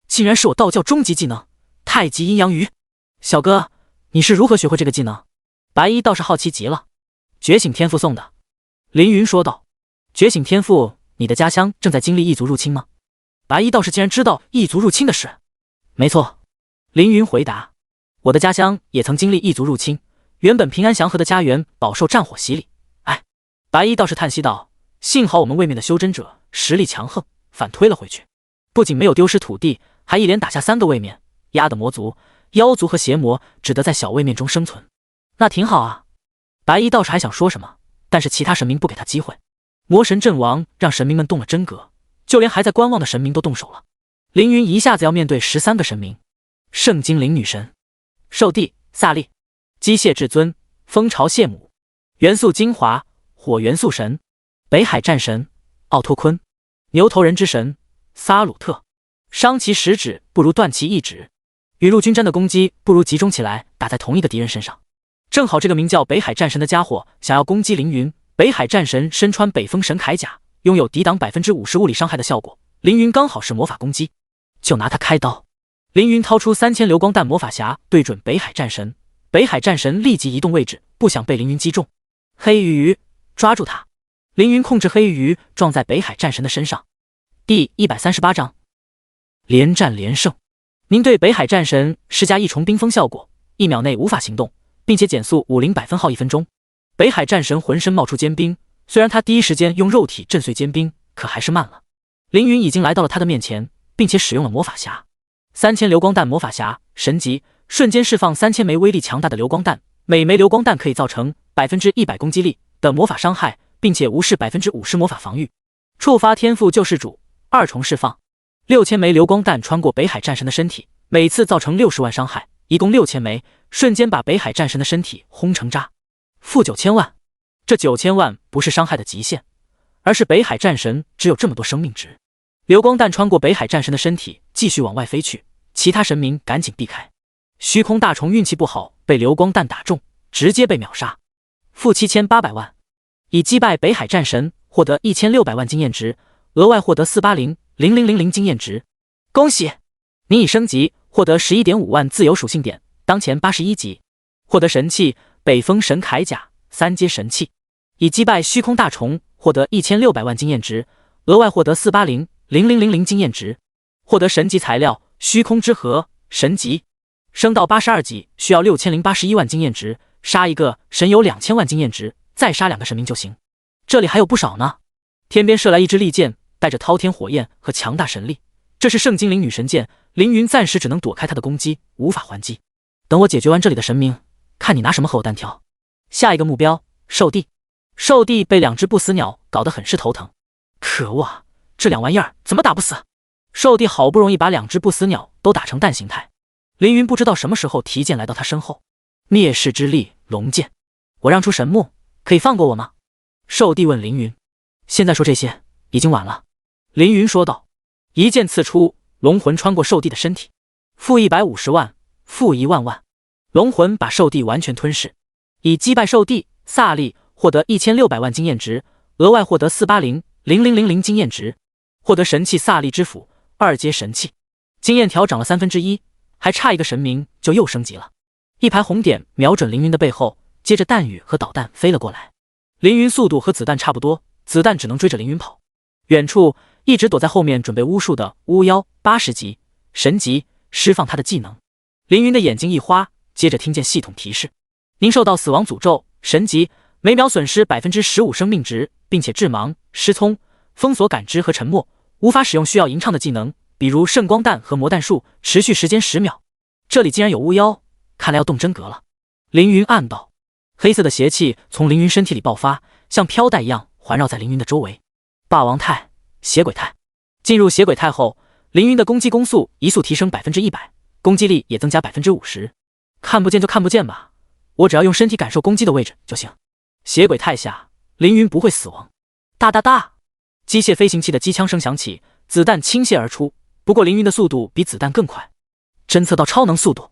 竟然是我道教终极技能太极阴阳鱼。小哥，你是如何学会这个技能？白衣倒是好奇极了。觉醒天赋送的，凌云说道。觉醒天赋，你的家乡正在经历异族入侵吗？白衣道士竟然知道异族入侵的事。没错，凌云回答。我的家乡也曾经历异族入侵，原本平安祥和的家园饱受战火洗礼。哎，白衣道士叹息道，幸好我们位面的修真者实力强横，反推了回去，不仅没有丢失土地，还一连打下3个位面，压得魔族、妖族和邪魔只得在小位面中生存。那挺好啊。白衣道士还想说什么，但是其他神明不给他机会。魔神阵亡让神明们动了真格，就连还在观望的神明都动手了。凌云一下子要面对13个神明：圣精灵女神、兽帝萨利、机械至尊、蜂巢谢母、元素精华、火元素神、北海战神、奥托昆、牛头人之神、撒鲁特。伤其10指不如断其1指，雨露均沾的攻击不如集中起来打在同一个敌人身上。正好这个名叫北海战神的家伙想要攻击凌云，北海战神身穿北风神铠甲，拥有抵挡 50% 物理伤害的效果，凌云刚好是魔法攻击，就拿他开刀。凌云掏出3000流光弹魔法匣对准北海战神，北海战神立即移动位置，不想被凌云击中。黑鱼抓住他，凌云控制黑鱼撞在北海战神的身上。第138章连战连胜。您对北海战神施加1重冰封效果，1秒内无法行动，并且减速50百分号1分钟。北海战神浑身冒出坚冰，虽然他第一时间用肉体震碎坚冰，可还是慢了。凌云已经来到了他的面前，并且使用了魔法匣。3000流光弹魔法匣神级，瞬间释放3000枚威力强大的流光弹，每枚流光弹可以造成 100% 攻击力的魔法伤害，并且无视 50% 魔法防御。触发天赋救世主2重释放，6000枚流光弹穿过北海战神的身体，每次造成60万伤害，一共6000枚，瞬间把北海战神的身体轰成渣。负9000万，这9000万不是伤害的极限，而是北海战神只有这么多生命值。流光弹穿过北海战神的身体，继续往外飞去，其他神明赶紧避开。虚空大虫运气不好，被流光弹打中，直接被秒杀。负7800万，以击败北海战神获得1600万经验值，额外获得4800000经验值。恭喜你已升级，获得 11.5 万自由属性点，当前81级。获得神器北风神铠甲3阶神器，以击败虚空大虫获得1600万经验值，额外获得4800000经验值。获得神级材料虚空之核神级，升到82级需要6081万经验值，杀一个神有2000万经验值，再杀2个神明就行。这里还有不少呢。天边射来一支利箭，带着滔天火焰和强大神力，这是圣精灵女神剑，凌云暂时只能躲开她的攻击，无法还击。等我解决完这里的神明，看你拿什么和我单挑。下一个目标，兽帝。兽帝被2只不死鸟搞得很是头疼，可恶啊，这2玩意儿怎么打不死？兽帝好不容易把2只不死鸟都打成蛋形态，凌云不知道什么时候提剑来到他身后，灭世之力龙剑，我让出神木，可以放过我吗？兽帝问凌云。现在说这些已经晚了，凌云说道。一剑刺出，龙魂穿过兽帝的身体，负150万，负1万万，龙魂把兽帝完全吞噬。以击败兽帝，萨利获得1600万经验值，额外获得4800000经验值，获得神器萨利之斧2阶神器，经验条涨了1/3，还差一个神明就又升级了。一排红点瞄准凌云的背后，接着弹雨和导弹飞了过来。凌云速度和子弹差不多，子弹只能追着凌云跑。远处一直躲在后面准备巫术的巫妖80级神级释放他的技能。凌云的眼睛一花，接着听见系统提示：您受到死亡诅咒，神级，每秒损失15%生命值，并且致盲、失聪、封锁感知和沉默，无法使用需要吟唱的技能，比如圣光弹和魔弹术，持续时间10秒。这里竟然有巫妖，看来要动真格了。凌云暗道。黑色的邪气从凌云身体里爆发，像飘带一样环绕在凌云的周围。霸王态、邪鬼态。进入邪鬼态后，凌云的攻击攻速一速提升100%，攻击力也增加50%。看不见就看不见吧，我只要用身体感受攻击的位置就行。邪鬼态下，凌云不会死亡。哒哒哒，机械飞行器的机枪声响起，子弹倾泻而出。不过凌云的速度比子弹更快，侦测到超能速度。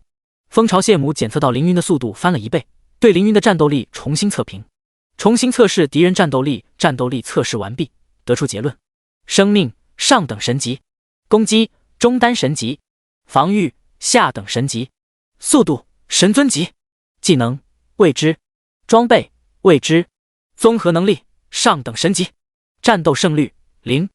蜂巢谢姆检测到凌云的速度翻了1倍，对凌云的战斗力重新测评。重新测试敌人战斗力，战斗力测试完毕，得出结论：生命上等神级，攻击中单神级，防御下等神级，速度神尊级，技能未知，装备未知，综合能力上等神级，战斗胜率0。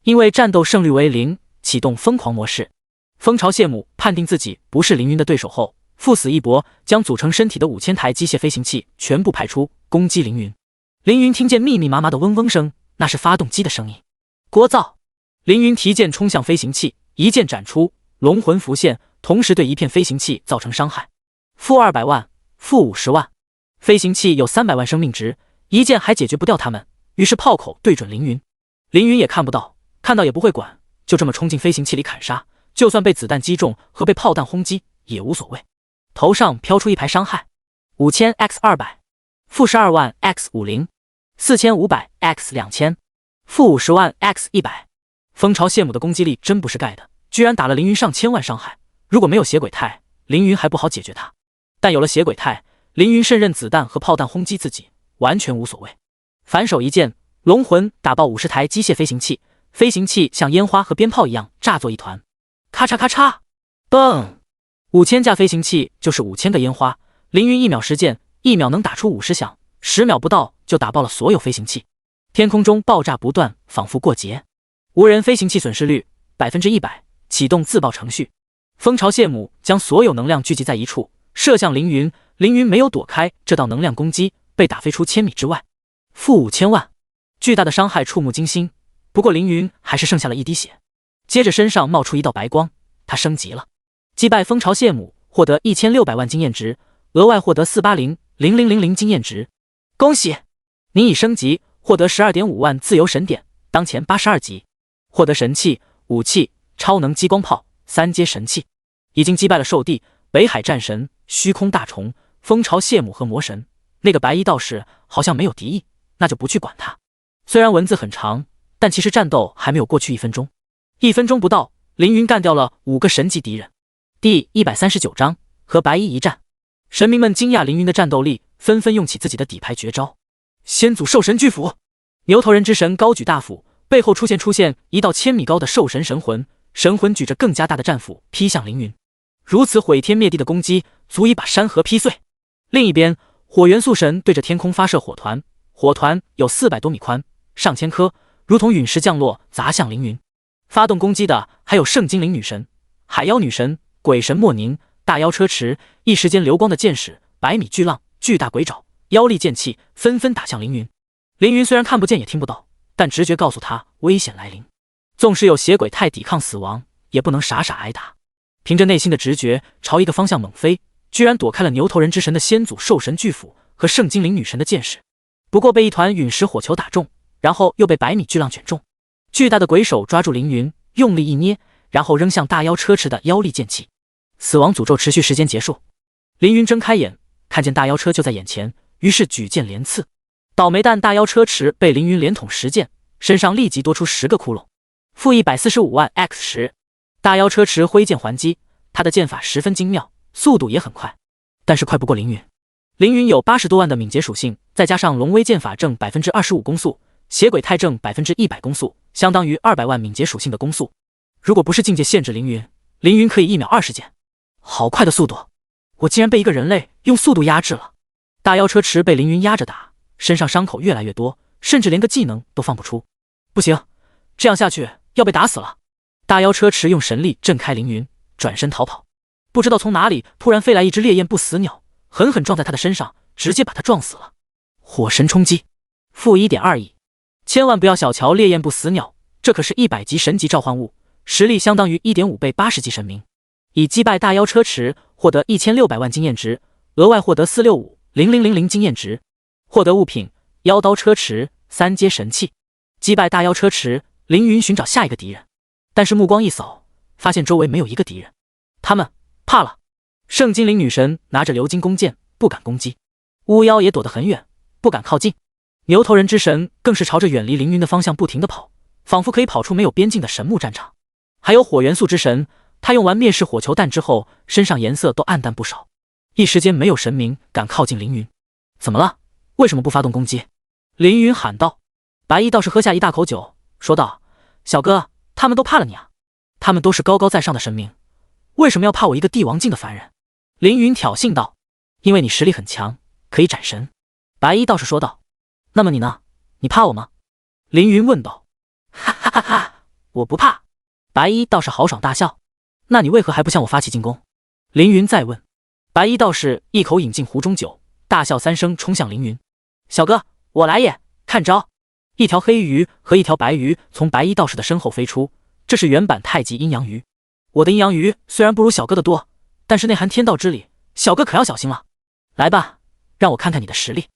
因为战斗胜率为0，启动疯狂模式。蜂巢谢姆判定自己不是凌云的对手后，赴死一搏，将组成身体的5000台机械飞行器全部派出，攻击凌云。凌云听见密密麻麻的嗡嗡声，那是发动机的声音。聒噪！凌云提剑冲向飞行器，一剑斩出，龙魂浮现，同时对一片飞行器造成伤害。负200万，负50万。飞行器有300万生命值，一剑还解决不掉他们，于是炮口对准凌云。凌云也看不到，看到也不会管，就这么冲进飞行器里砍杀，就算被子弹击中和被炮弹轰击也无所谓。头上飘出一排伤害，5000 x 200，负12万 x 50， 4500 x 2000，负50万 x 100。蜂巢谢姆的攻击力真不是盖的，居然打了凌云上千万伤害。如果没有邪鬼态，凌云还不好解决他，但有了邪鬼态，凌云胜任子弹和炮弹轰击自己，完全无所谓。反手一剑，龙魂打爆50台机械飞行器，飞行器像烟花和鞭炮一样炸作一团。咔嚓咔嚓，蹦！5000架飞行器就是5000个烟花，凌云1秒实践，1秒能打出50响，10秒不到就打爆了所有飞行器。天空中爆炸不断，仿佛过节。无人飞行器损失率100%，启动自爆程序。蜂巢谢姆将所有能量聚集在一处，射向凌云。凌云没有躲开这道能量攻击，被打飞出1000米之外。负5000万，巨大的伤害触目惊心。不过凌云还是剩下了一滴血，接着身上冒出一道白光，他升级了。击败蜂巢谢姆，获得1600万经验值，额外获得4800000经验值。恭喜，您已升级，获得12.5万自由神点，当前82级。获得神器、武器、超能激光炮3阶神器。已经击败了兽帝、北海战神、虚空大虫、蜂巢谢姆和魔神。那个白衣道士好像没有敌意，那就不去管他。虽然文字很长，但其实战斗还没有过去1分钟。1分钟不到，凌云干掉了5个神级敌人。第139章和白衣一战。神明们惊讶凌云的战斗力，纷纷用起自己的底牌绝招。先祖兽神巨斧，牛头人之神高举大斧，背后出现一道1000米高的兽神神魂，神魂举着更加大的战斧劈向凌云。如此毁天灭地的攻击，足以把山河劈碎。另一边，火元素神对着天空发射火团，火团有400多米宽，上千颗，如同陨石降落，砸向凌云。发动攻击的还有圣精灵女神、海妖女神、鬼神莫宁、大妖车迟，一时间流光的剑矢、100米巨浪、巨大鬼爪、妖力剑气纷纷打向凌云。凌云虽然看不见也听不到，但直觉告诉他危险来临。纵使有血鬼太抵抗死亡，也不能傻傻挨打。凭着内心的直觉，朝一个方向猛飞，居然躲开了牛头人之神的先祖兽神巨斧和圣精灵女神的剑矢。不过被一团陨石火球打中，然后又被100米巨浪卷中。巨大的鬼手抓住凌云，用力一捏，然后扔向大妖车池的妖力剑气。死亡诅咒持续时间结束。凌云睁开眼，看见大妖车就在眼前，于是举剑连刺。倒霉蛋大妖车池被凌云连捅10剑，身上立即多出10个窟窿。负145万 x10。大妖车池挥剑还击，他的剑法十分精妙，速度也很快，但是快不过凌云。凌云有80多万的敏捷属性，再加上龙威剑法正 25% 攻速，血鬼太正 100% 攻速，相当于200万敏捷属性的攻速。如果不是境界限制凌云可以1秒20剑。好快的速度，我竟然被一个人类用速度压制了。大妖车池被凌云压着打，身上伤口越来越多，甚至连个技能都放不出。不行，这样下去要被打死了。大妖车池用神力震开凌云，转身逃跑。不知道从哪里突然飞来一只烈焰不死鸟，狠狠撞在他的身上，直接把他撞死了。火神冲击，负 1.2 亿。千万不要小瞧烈焰不死鸟，这可是100级神级召唤物，实力相当于 1.5 倍80级神明。以击败大妖车池获得1600万经验值，额外获得465000经验值。获得物品妖刀车池3阶神器。击败大妖车池，凌云寻找下一个敌人，但是目光一扫，发现周围没有一个敌人。他们怕了。圣精灵女神拿着鎏金弓箭，不敢攻击。巫妖也躲得很远，不敢靠近。牛头人之神更是朝着远离凌云的方向不停地跑，仿佛可以跑出没有边境的神木战场。还有火元素之神，他用完灭世火球弹之后，身上颜色都暗淡不少。一时间没有神明敢靠近凌云。怎么了？为什么不发动攻击？凌云喊道。白衣道士喝下一大口酒，说道：小哥，他们都怕了你啊！他们都是高高在上的神明，为什么要怕我一个帝王境的凡人？凌云挑衅道：因为你实力很强，可以斩神。白衣道士说道。那么你呢？你怕我吗？凌云问道。哈哈哈哈，我不怕。白衣道士豪爽大笑。那你为何还不向我发起进攻？凌云再问。白衣道士一口饮尽壶中酒，大笑3声冲向凌云。小哥，我来也，看招！一条黑鱼和一条白鱼从白衣道士的身后飞出，这是原版太极阴阳鱼。我的阴阳鱼虽然不如小哥的多，但是内含天道之力，小哥可要小心了。来吧，让我看看你的实力。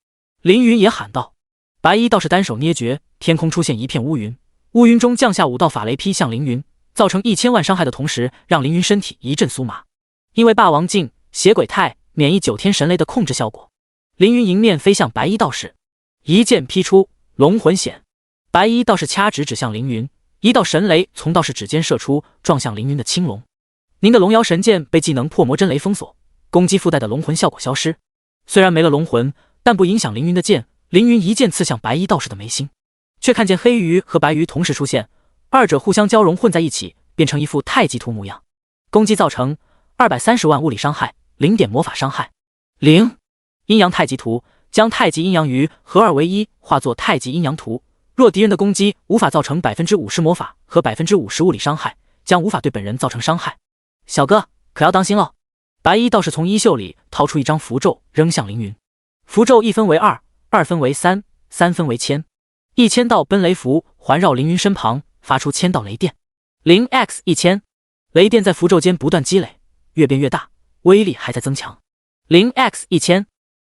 凌云也喊道。白衣道士单手捏诀，天空出现一片乌云，乌云中降下5道法雷劈向凌云，造成1000万伤害的同时，让凌云身体一阵酥麻。因为霸王镜、血鬼太免疫9天神雷的控制效果，凌云迎面飞向白衣道士，一剑劈出，龙魂显。白衣道士掐指指向凌云，一道神雷从道士指尖射出，撞向凌云的青龙。您的龙妖神剑被技能破魔真雷封锁，攻击附带的龙魂效果消失。虽然没了龙魂，但不影响凌云的剑。凌云一剑刺向白衣道士的眉心，却看见黑鱼和白鱼同时出现，二者互相交融混在一起，变成一副太极图模样。攻击造成230万物理伤害，0点魔法伤害。0阴阳太极图，将太极阴阳鱼合二为一，化作太极阴阳图。若敌人的攻击无法造成 50% 魔法和 50% 物理伤害，将无法对本人造成伤害。小哥可要当心了。白衣道士从衣袖里掏出一张符咒，扔向凌云。符咒1分为2， 2分为3， 3分为1000。1000道奔雷符环绕凌云身旁，发出1000道雷电。0x1000，雷电在符咒间不断积累，越变越大，威力还在增强。0x1000，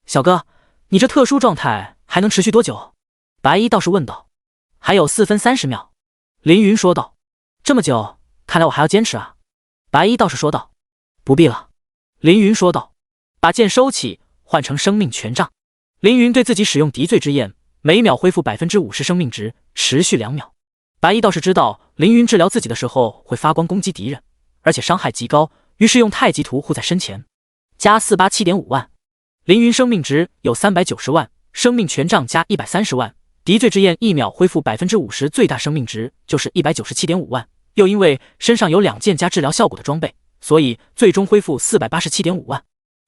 小哥，你这特殊状态还能持续多久？白衣道士问道。还有4分30秒。凌云说道。这么久，看来我还要坚持啊。白衣道士说道。不必了。凌云说道。把剑收起，换成生命权杖。凌云对自己使用敌罪之焰，每秒恢复 50% 生命值，持续2秒。白衣道士知道凌云治疗自己的时候会发光攻击敌人，而且伤害极高，于是用太极图护在身前。加487.5万。凌云生命值有390万，生命权杖加130万，敌罪之焰1秒恢复 50%， 最大生命值就是 197.5万。又因为身上有2件加治疗效果的装备，所以最终恢复 487.5万。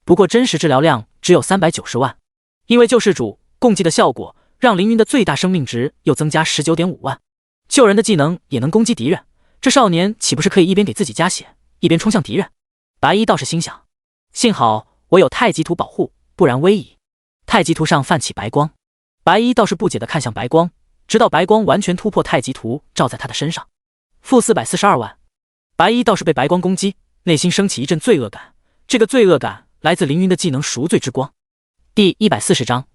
不过真实治疗量只有390万。因为救世主共济的效果，让凌云的最大生命值又增加 19.5万。救人的技能也能攻击敌人，这少年岂不是可以一边给自己加血，一边冲向敌人？白衣道士心想，幸好我有太极图保护，不然危矣。太极图上泛起白光，白衣道士不解地看向白光，直到白光完全突破太极图，照在他的身上。负442万。白衣道士被白光攻击，内心升起一阵罪恶感，这个罪恶感来自凌云的技能赎罪之光。第140章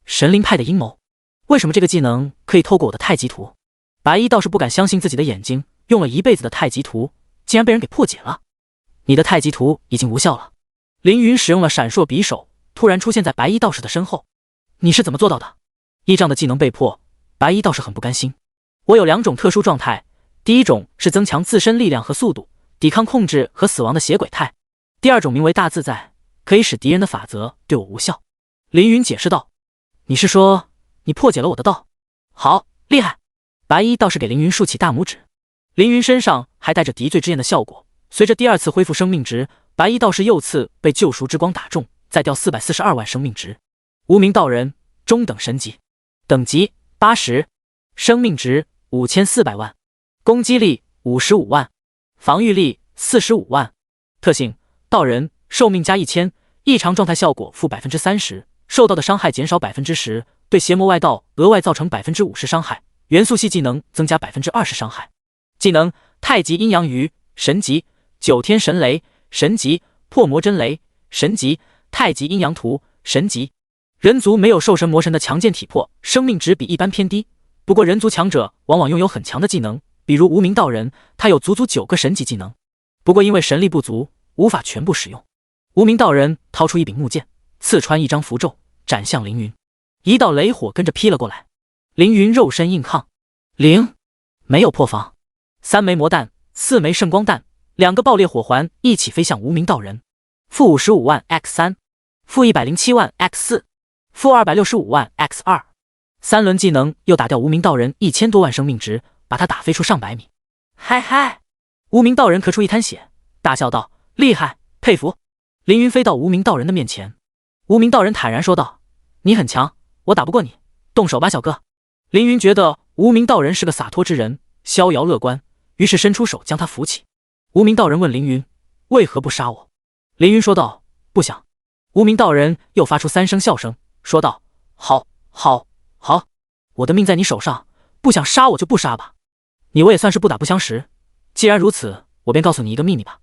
神灵派的阴谋。为什么这个技能可以透过我的太极图？白衣道士不敢相信自己的眼睛，用了一辈子的太极图，竟然被人给破解了。你的太极图已经无效了。凌云使用了闪烁匕首，突然出现在白衣道士的身后。你是怎么做到的？依仗的技能被破，白衣道士很不甘心。我有2种特殊状态，第一种是增强自身力量和速度，抵抗控制和死亡的邪鬼态，第二种名为大自在，可以使敌人的法则对我无效。凌云解释道。你是说你破解了我的道？好，厉害！白衣道士给凌云竖起大拇指。凌云身上还带着敌罪之焰的效果，随着第2次恢复生命值，白衣道士又次被救赎之光打中，再掉442万生命值。无名道人，中等神级，等级80，生命值5400万，攻击力55万，防御力45万。特性：道人，寿命加1000，异常状态效果负30%，受到的伤害减少10%，对邪魔外道额外造成50%伤害，元素系技能增加20%伤害。技能：太极阴阳鱼，神级；九天神雷，神级；破魔真雷，神级；太极阴阳图，神级。人族没有兽神魔神的强健体魄，生命值比一般偏低。不过人族强者往往拥有很强的技能，比如无名道人，他有足足9个神级技能。不过因为神力不足，无法全部使用。无名道人掏出一柄木剑，刺穿一张符咒，斩向凌云。一道雷火跟着劈了过来，凌云肉身硬抗，没有破防。3枚魔弹，4枚圣光弹，2个爆裂火环一起飞向无名道人。负55万 x3， 负107万 x4， 负265万 x2。3轮技能又打掉无名道人1000多万生命值，把他打飞出上百米。嗨嗨！无名道人咳出一滩血，大笑道：“厉害，佩服。”凌云飞到无名道人的面前，无名道人坦然说道：“你很强，我打不过你，动手吧，小哥。”凌云觉得无名道人是个洒脱之人，逍遥乐观，于是伸出手将他扶起。无名道人问凌云：“为何不杀我？”凌云说道：“不想。”无名道人又发出3声笑声，说道：“好，好，好，我的命在你手上，不想杀我就不杀吧。你我也算是不打不相识，既然如此，我便告诉你一个秘密吧。”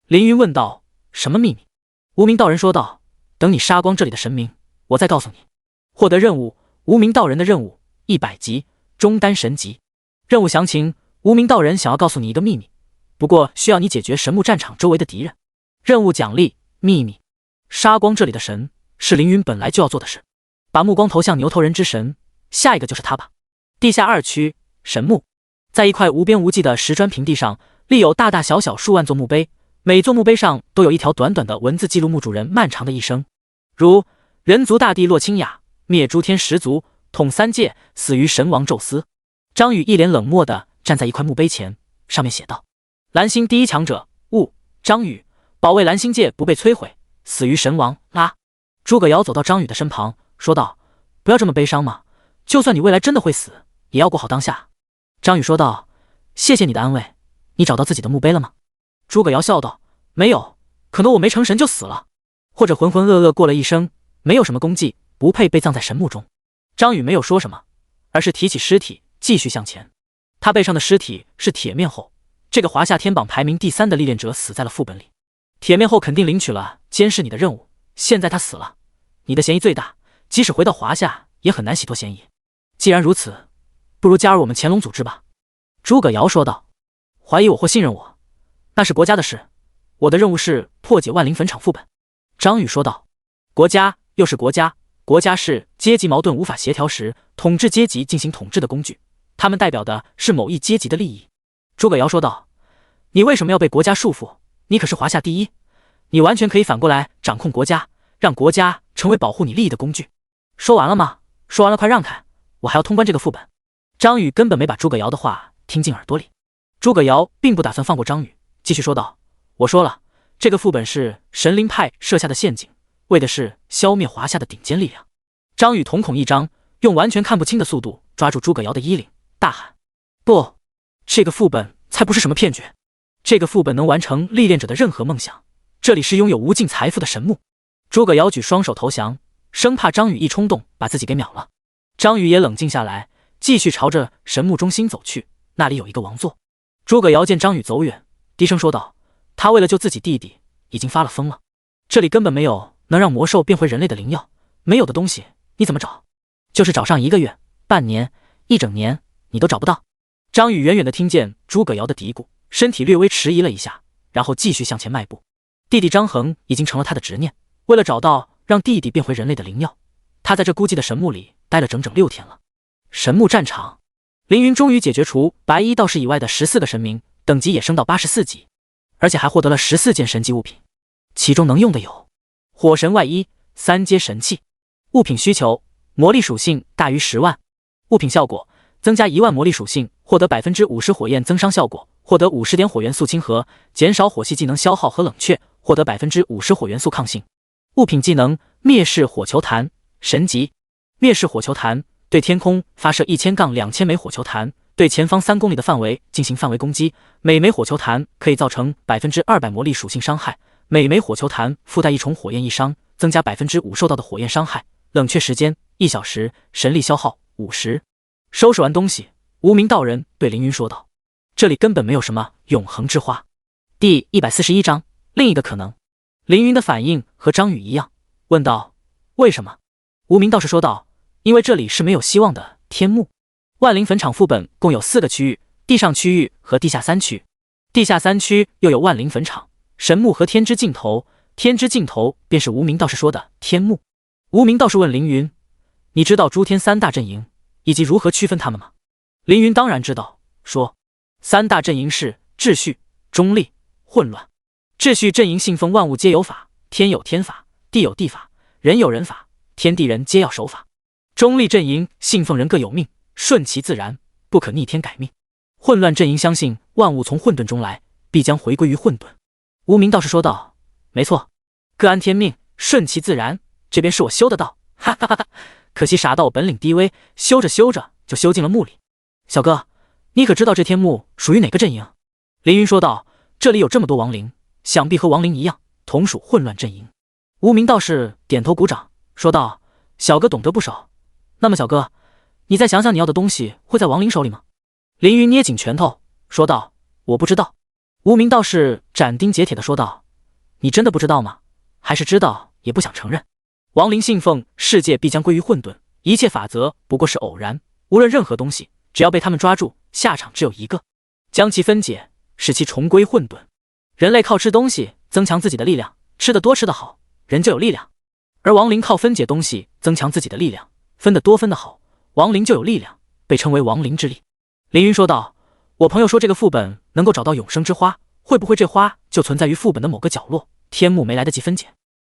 凌云问道：“什么秘密？”无名道人说道：“等你杀光这里的神明，我再告诉你。”获得任务：无名道人的任务，100级，中单神级。任务详情：无名道人想要告诉你一个秘密，不过需要你解决神木战场周围的敌人。任务奖励：秘密，杀光这里的神，是凌云本来就要做的事。把目光投向牛头人之神，下一个就是他吧。地下2区，神墓。在一块无边无际的石砖平地上，立有大大小小数万座墓碑，每座墓碑上都有一条短短的文字记录墓主人漫长的一生，如人族大帝洛清雅，灭诸天10族，统3界，死于神王宙斯。张宇一脸冷漠地站在一块墓碑前，上面写道：蓝星第一强者，雾张宇，保卫蓝星界不被摧毁，死于神王拉。诸葛瑶走到张宇的身旁，说道：不要这么悲伤嘛，就算你未来真的会死，也要过好当下。张宇说道：谢谢你的安慰，你找到自己的墓碑了吗？诸葛瑶笑道：没有，可能我没成神就死了，或者浑浑噩噩过了一生，没有什么功绩，不配被葬在神墓中。张宇没有说什么，而是提起尸体继续向前。他背上的尸体是铁面后，这个华夏天榜排名第3的历练者死在了副本里。铁面后肯定领取了监视你的任务，现在他死了，你的嫌疑最大，即使回到华夏也很难洗脱嫌疑。既然如此，不如加入我们乾隆组织吧。诸葛瑶说道。怀疑我或信任我，那是国家的事，我的任务是破解万灵坟场副本。张宇说道。国家又是国家，国家是阶级矛盾无法协调时，统治阶级进行统治的工具，他们代表的是某一阶级的利益。诸葛瑶说道。你为什么要被国家束缚？你可是华夏第一，你完全可以反过来掌控国家，让国家成为保护你利益的工具。说完了吗？说完了快让开，我还要通关这个副本。张宇根本没把诸葛瑶的话听进耳朵里。诸葛瑶并不打算放过张宇，继续说道：我说了，这个副本是神灵派设下的陷阱，为的是消灭华夏的顶尖力量。张宇瞳孔一张，用完全看不清的速度抓住诸葛瑶的衣领，大喊：不，这个副本才不是什么骗局，这个副本能完成历练者的任何梦想，这里是拥有无尽财富的神墓。诸葛瑶举双手投降，生怕张宇一冲动把自己给秒了。张宇也冷静下来，继续朝着神墓中心走去，那里有一个王座。诸葛瑶见张宇走远，低声说道：“他为了救自己弟弟，已经发了疯了。这里根本没有能让魔兽变回人类的灵药，没有的东西你怎么找？就是找上1个月、半年、1整年，你都找不到。”张宇远远地听见诸葛瑶的嘀咕，身体略微迟疑了一下，然后继续向前迈步。弟弟张衡已经成了他的执念，为了找到让弟弟变回人类的灵药，他在这孤寂的神墓里待了整整6天了。神墓战场，凌云终于解决除白衣道士以外的14个神明，等级也升到84级，而且还获得了14件神级物品，其中能用的有火神外衣、3阶神器。物品需求：魔力属性大于10万。物品效果：增加1万魔力属性，获得 50% 火焰增伤效果，获得50点火元素亲和，减少火系技能消耗和冷却，获得 50% 火元素抗性。物品技能：灭世火球弹，神级。灭世火球弹对天空发射1000-2000枚火球弹，对前方3公里的范围进行范围攻击，每枚火球弹可以造成 200% 魔力属性伤害，每枚火球弹附带1重火焰异伤，增加 5% 受到的火焰伤害，冷却时间1小时，神力消耗50。收拾完东西，无名道人对凌云说道：“这里根本没有什么永恒之花。”第141章，另一个可能。凌云的反应和张宇一样，问道：“为什么？”无名道士说道：“因为这里是没有希望的天幕。万灵坟场副本共有4个区域，地上区域和地下3区。地下3区又有万灵坟场、神墓和天之尽头，天之尽头便是无名道士说的天幕。”无名道士问凌云：“你知道诸天3大阵营以及如何区分他们吗？”凌云当然知道，说：“3大阵营是秩序、中立、混乱。秩序阵营信奉万物皆有法，天有天法，地有地法，人有人法，天地人皆要守法。中立阵营信奉人各有命，顺其自然，不可逆天改命。混乱阵营相信万物从混沌中来，必将回归于混沌。”无名道士说道：“没错，各安天命，顺其自然，这边是我修的道，哈哈哈哈！可惜傻到我本领低微，修着修着就修进了墓里。小哥，你可知道这天墓属于哪个阵营？”凌云说道：“这里有这么多亡灵，想必和亡灵一样，同属混乱阵营。”无名道士点头鼓掌，说道：“小哥懂得不少。那么小哥，你再想想你要的东西会在亡灵手里吗？”凌云捏紧拳头，说道：“我不知道。”无名道士斩钉截铁地说道：“你真的不知道吗？还是知道也不想承认？亡灵信奉世界必将归于混沌，一切法则不过是偶然，无论任何东西，只要被他们抓住，下场只有一个，将其分解，使其重归混沌。人类靠吃东西增强自己的力量，吃得多吃得好，人就有力量；而亡灵靠分解东西增强自己的力量，分得多分得好，亡灵就有力量，被称为亡灵之力。”凌云说道：“我朋友说这个副本能够找到永生之花，会不会这花就存在于副本的某个角落，天幕没来得及分解？”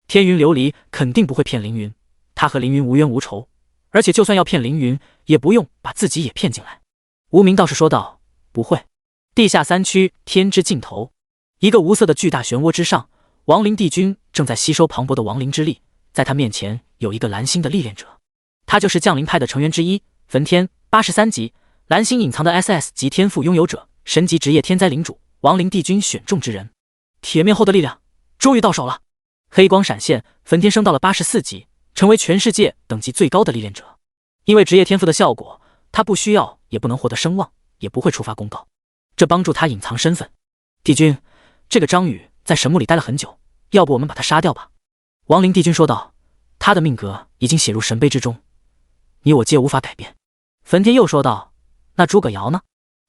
天云琉璃肯定不会骗凌云，他和凌云无冤无仇，而且就算要骗凌云，也不用把自己也骗进来。无名道士说道：“不会。”地下3区天之尽头，一个无色的巨大漩涡之上，亡灵帝君正在吸收磅礴的亡灵之力，在他面前有一个蓝星的历练者，他就是降临派的成员之一，焚天，83级，蓝星隐藏的 SS 级天赋拥有者，神级职业天灾领主，亡灵帝君选中之人。铁面后的力量终于到手了，黑光闪现，焚天升到了84级，成为全世界等级最高的历练者。因为职业天赋的效果，他不需要也不能获得声望，也不会触发公告，这帮助他隐藏身份。帝君，这个张宇在神墓里待了很久，要不我们把他杀掉吧？亡灵帝君说道：“他的命格已经写入神碑之中，你我皆无法改变。”焚天又说道：“那诸葛瑶呢？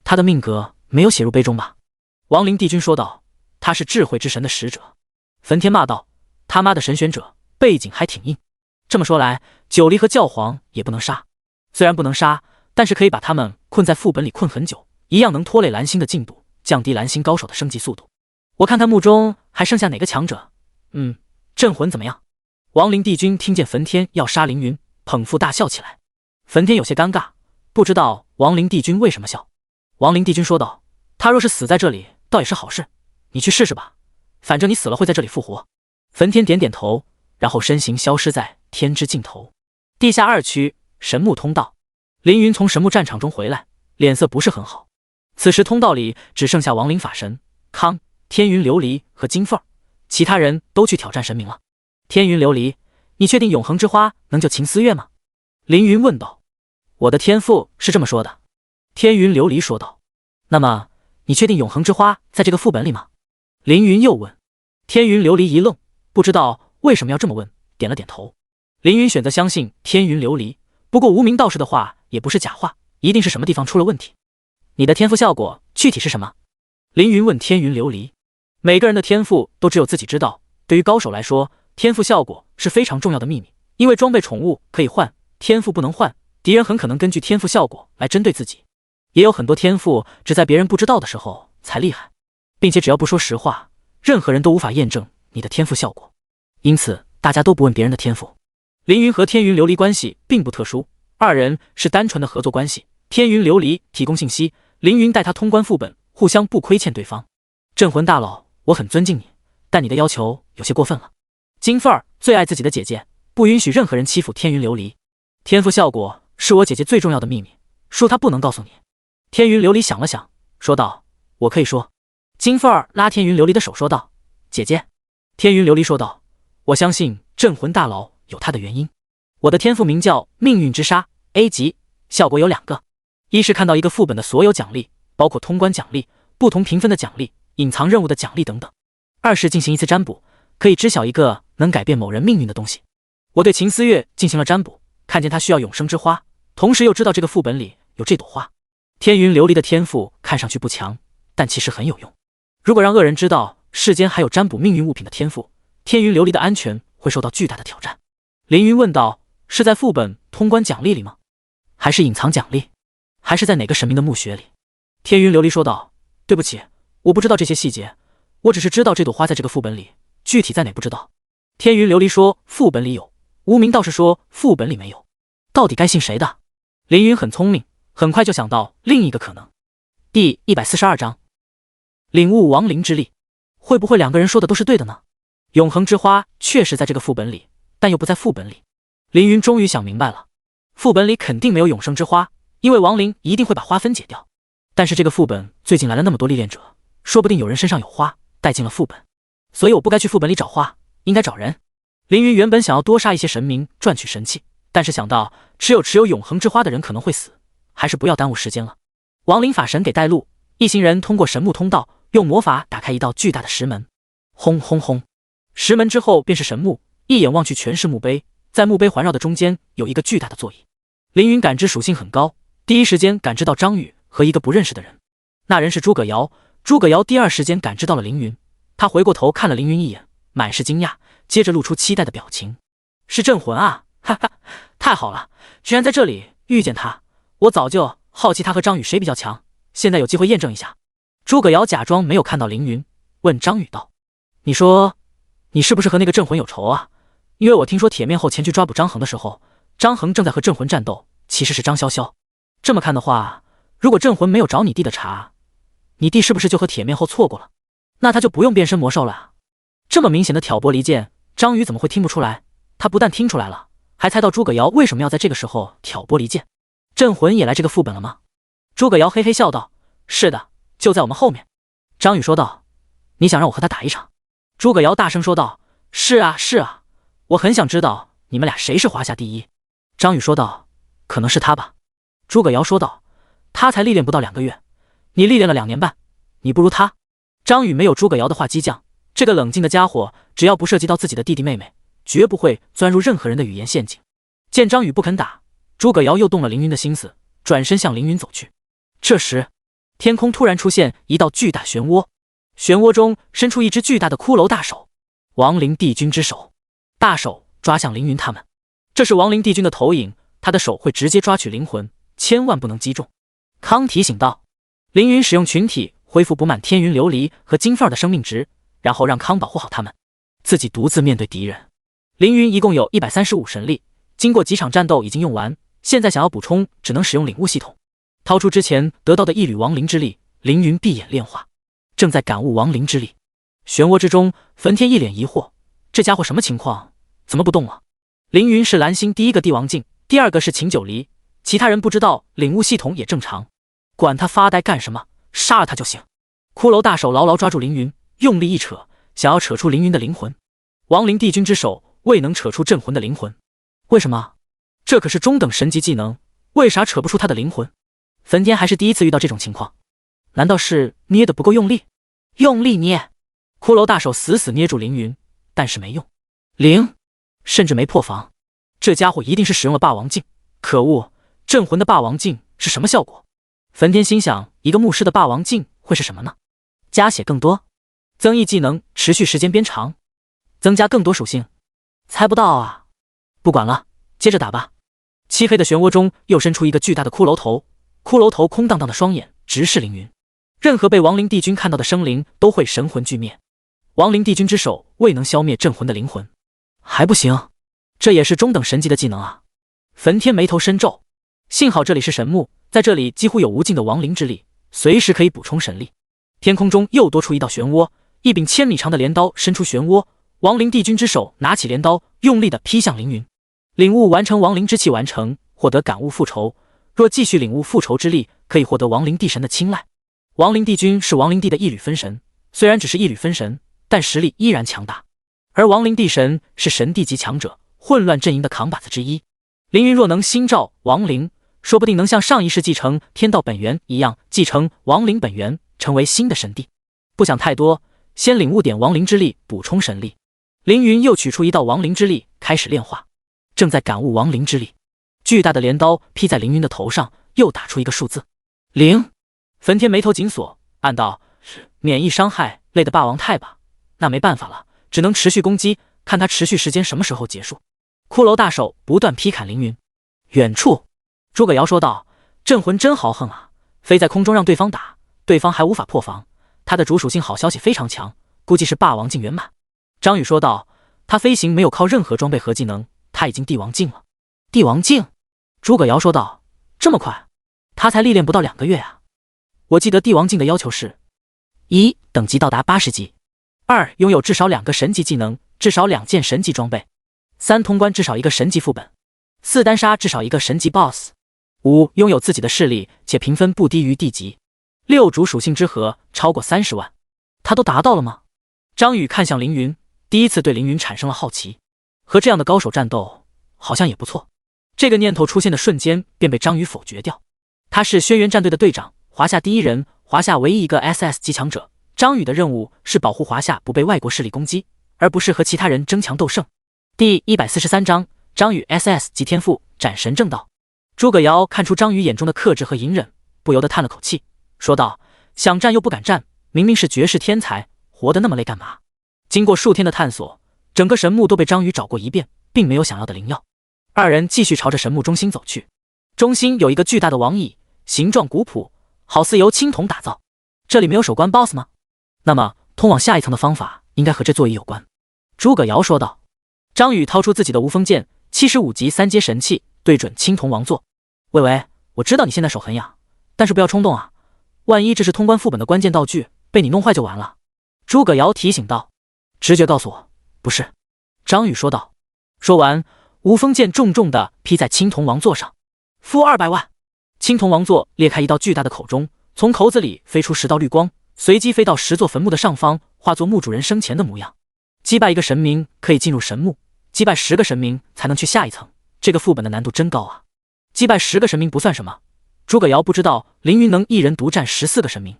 他的命格没有写入碑中吧？”亡灵帝君说道：“他是智慧之神的使者。”焚天骂道：“他妈的神选者，背景还挺硬。这么说来，九黎和教皇也不能杀。虽然不能杀，但是可以把他们困在副本里困很久，一样能拖累蓝星的进度，降低蓝星高手的升级速度。我看他墓中还剩下哪个强者？镇魂怎么样？”亡灵帝君听见焚天要杀凌云，捧腹大笑起来。焚天有些尴尬，不知道亡灵帝君为什么笑。亡灵帝君说道：“他若是死在这里，倒也是好事，你去试试吧，反正你死了会在这里复活。”焚天点点头，然后身形消失在天之尽头。地下2区神墓通道，凌云从神墓战场中回来，脸色不是很好。此时通道里只剩下亡灵法神康、天云琉璃和金凤，其他人都去挑战神明了。天云琉璃，你确定永恒之花能救秦思月吗？凌云问道。我的天赋是这么说的。天云琉璃说道。那么你确定永恒之花在这个副本里吗？凌云又问。天云琉璃一愣，不知道为什么要这么问，点了点头。凌云选择相信天云琉璃，不过无名道士的话也不是假话，一定是什么地方出了问题。你的天赋效果具体是什么？凌云问天云琉璃。每个人的天赋都只有自己知道，对于高手来说，天赋效果是非常重要的秘密，因为装备宠物可以换，天赋不能换，敌人很可能根据天赋效果来针对自己。也有很多天赋只在别人不知道的时候才厉害，并且只要不说实话，任何人都无法验证你的天赋效果，因此大家都不问别人的天赋。凌云和天云琉璃关系并不特殊，二人是单纯的合作关系。天云琉璃提供信息，凌云带他通关副本，互相不亏欠对方。镇魂大佬，我很尊敬你，但你的要求有些过分了。金凤儿最爱自己的姐姐，不允许任何人欺负天云琉璃。天赋效果是我姐姐最重要的秘密，说她不能告诉你。天云琉璃想了想，说道：我可以说。金凤儿拉天云琉璃的手说道：姐姐。天云琉璃说道：我相信镇魂大佬有他的原因。我的天赋名叫命运之沙 A 级，效果有2个，一是看到一个副本的所有奖励，包括通关奖励、不同评分的奖励、隐藏任务的奖励等等；二是进行一次占卜，可以知晓一个能改变某人命运的东西。我对秦思月进行了占卜，看见他需要永生之花，同时又知道这个副本里有这朵花。天云琉璃的天赋看上去不强，但其实很有用。如果让恶人知道世间还有占卜命运物品的天赋，天云琉璃的安全会受到巨大的挑战。凌云问道：是在副本通关奖励里吗？还是隐藏奖励？还是在哪个神明的墓穴里？天云琉璃说道：对不起，我不知道这些细节，我只是知道这朵花在这个副本里，具体在哪不知道。天云琉璃说副本里有，无名道士说副本里没有，到底该信谁的？凌云很聪明，很快就想到另一个可能。第142章，领悟亡灵之力。会不会2个人说的都是对的呢？永恒之花确实在这个副本里，但又不在副本里。凌云终于想明白了，副本里肯定没有永生之花，因为亡灵一定会把花分解掉。但是这个副本最近来了那么多历练者，说不定有人身上有花带进了副本，所以我不该去副本里找花，应该找人。凌云原本想要多杀一些神明赚取神器，但是想到持有永恒之花的人可能会死，还是不要耽误时间了。亡灵法神给带路，一行人通过神木通道，用魔法打开一道巨大的石门。轰轰轰！石门之后便是神木，一眼望去全是墓碑，在墓碑环绕的中间有一个巨大的座椅。凌云感知属性很高，第一时间感知到张宇和一个不认识的人，那人是诸葛瑶。诸葛瑶第二时间感知到了凌云，他回过头看了凌云一眼，满是惊讶，接着露出期待的表情。是镇魂啊，哈哈，太好了，居然在这里遇见他，我早就好奇他和张宇谁比较强，现在有机会验证一下。诸葛瑶假装没有看到凌云，问张宇道：你说你是不是和那个镇魂有仇啊？因为我听说铁面后前去抓捕张衡的时候，张衡正在和镇魂战斗，其实是张潇潇。这么看的话，如果镇魂没有找你弟的茬，你弟是不是就和铁面后错过了？那他就不用变身魔兽了啊。这么明显的挑拨离间，张宇怎么会听不出来？他不但听出来了，还猜到诸葛瑶为什么要在这个时候挑拨离间。镇魂也来这个副本了吗？诸葛瑶嘿嘿笑道：是的，就在我们后面。张宇说道：你想让我和他打一场？诸葛瑶大声说道：是啊是啊，我很想知道你们俩谁是华夏第一。张宇说道：可能是他吧。诸葛瑶说道：他才历练不到2个月，你历练了2年半，你不如他。张宇没有诸葛瑶的话激将，这个冷静的家伙只要不涉及到自己的弟弟妹妹，绝不会钻入任何人的语言陷阱。见张宇不肯打，诸葛瑶又动了凌云的心思，转身向凌云走去。这时天空突然出现一道巨大漩涡，漩涡中伸出一只巨大的骷髅大手，亡灵帝君之手。大手抓向凌云他们，这是亡灵帝君的投影，他的手会直接抓取灵魂，千万不能击中。康提醒道。凌云使用群体恢复补满天云琉璃和金凤儿的生命值，然后让康保护好他们，自己独自面对敌人。凌云一共有135神力，经过几场战斗已经用完，现在想要补充只能使用领悟系统。掏出之前得到的一缕亡灵之力，凌云闭眼炼化，正在感悟亡灵之力。漩涡之中，焚天一脸疑惑，这家伙什么情况？怎么不动了？凌云是蓝星第一个帝王境，第二个是秦九离，其他人不知道，领悟系统也正常。管他发呆干什么，杀了他就行。骷髅大手牢牢抓住凌云，用力一扯，想要扯出凌云的灵魂。亡灵帝君之手未能扯出镇魂的灵魂，为什么？这可是中等神级技能，为啥扯不出他的灵魂？焚天还是第一次遇到这种情况。难道是捏得不够用力？用力捏！骷髅大手死死捏住凌云，但是没用，甚至没破防。这家伙一定是使用了霸王镜。可恶，镇魂的霸王镜是什么效果？焚天心想，一个牧师的霸王镜会是什么呢？加血更多，增益技能持续时间变长，增加更多属性。猜不到啊！不管了，接着打吧。漆黑的漩涡中又伸出一个巨大的骷髅头，骷髅头空荡荡的双眼直视凌云。任何被亡灵帝君看到的生灵都会神魂俱灭。亡灵帝君之手未能消灭镇魂的灵魂，还不行，这也是中等神级的技能啊！焚天眉头深皱，幸好这里是神墓，在这里几乎有无尽的亡灵之力，随时可以补充神力。天空中又多出一道漩涡，一柄1000米长的镰刀伸出漩涡，亡灵帝君之手拿起镰刀，用力地劈向凌云。领悟完成亡灵之气完成，获得感悟复仇。若继续领悟复仇之力，可以获得亡灵帝神的青睐。亡灵帝君是亡灵帝的一缕分神，虽然只是一缕分神，但实力依然强大。而亡灵帝神是神帝级强者，混乱阵营的扛把子之一。凌云若能心照亡灵，说不定能像上一世继承天道本源一样，继承亡灵本源，成为新的神帝。不想太多，先领悟点亡灵之力，补充神力。凌云又取出一道亡灵之力，开始炼化。正在感悟亡灵之力，巨大的镰刀劈在凌云的头上，又打出一个数字0。焚天眉头紧锁，暗道：免疫伤害类的霸王态吧，那没办法了，只能持续攻击，看他持续时间什么时候结束。骷髅大手不断劈砍凌云。远处，诸葛瑶说道：镇魂真豪横啊，飞在空中让对方打，对方还无法破防。他的主属性好消息非常强，估计是霸王境圆满。张宇说道：他飞行没有靠任何装备和技能，他已经帝王境了。帝王境？诸葛瑶说道：这么快？他才历练不到2个月啊。我记得帝王境的要求是：1. 等级到达80级；2. 拥有至少2个神级技能，至少2件神级装备；3. 通关至少1个神级副本；4. 单杀至少1个神级 BOSS； 5. 拥有自己的势力且评分不低于地级；6. 主属性之和超过30万。他都达到了吗？张宇看向凌云，第一次对凌云产生了好奇，和这样的高手战斗好像也不错。这个念头出现的瞬间便被张宇否决掉。他是轩辕战队的队长，华夏第一人，华夏唯一一个 SS 级强者。张宇的任务是保护华夏不被外国势力攻击，而不是和其他人争强斗胜。第143章，张宇 SS 级天赋斩神正道。诸葛瑶看出张宇眼中的克制和隐忍，不由得叹了口气，说道：想战又不敢战，明明是绝世天才，活得那么累干嘛？经过数天的探索，整个神墓都被张宇找过一遍，并没有想要的灵药。二人继续朝着神墓中心走去。中心有一个巨大的王椅，形状古朴，好似由青铜打造。这里没有守关 BOSS 吗？那么通往下一层的方法应该和这座椅有关。诸葛瑶说道。张宇掏出自己的无锋剑，75级3阶神器，对准青铜王座。喂，我知道你现在手很痒，但是不要冲动啊，万一这是通关副本的关键道具，被你弄坏就完了。诸葛瑶提醒道。直觉告诉我，不是。张宇说道。说完，无锋剑重重地劈在青铜王座上。负200万！青铜王座裂开一道巨大的口中，从口子里飞出10道绿光，随即飞到10座坟墓的上方，化作墓主人生前的模样。击败一个神明可以进入神墓，击败10个神明才能去下一层。这个副本的难度真高啊！击败10个神明不算什么，诸葛瑶不知道凌云能一人独占14个神明。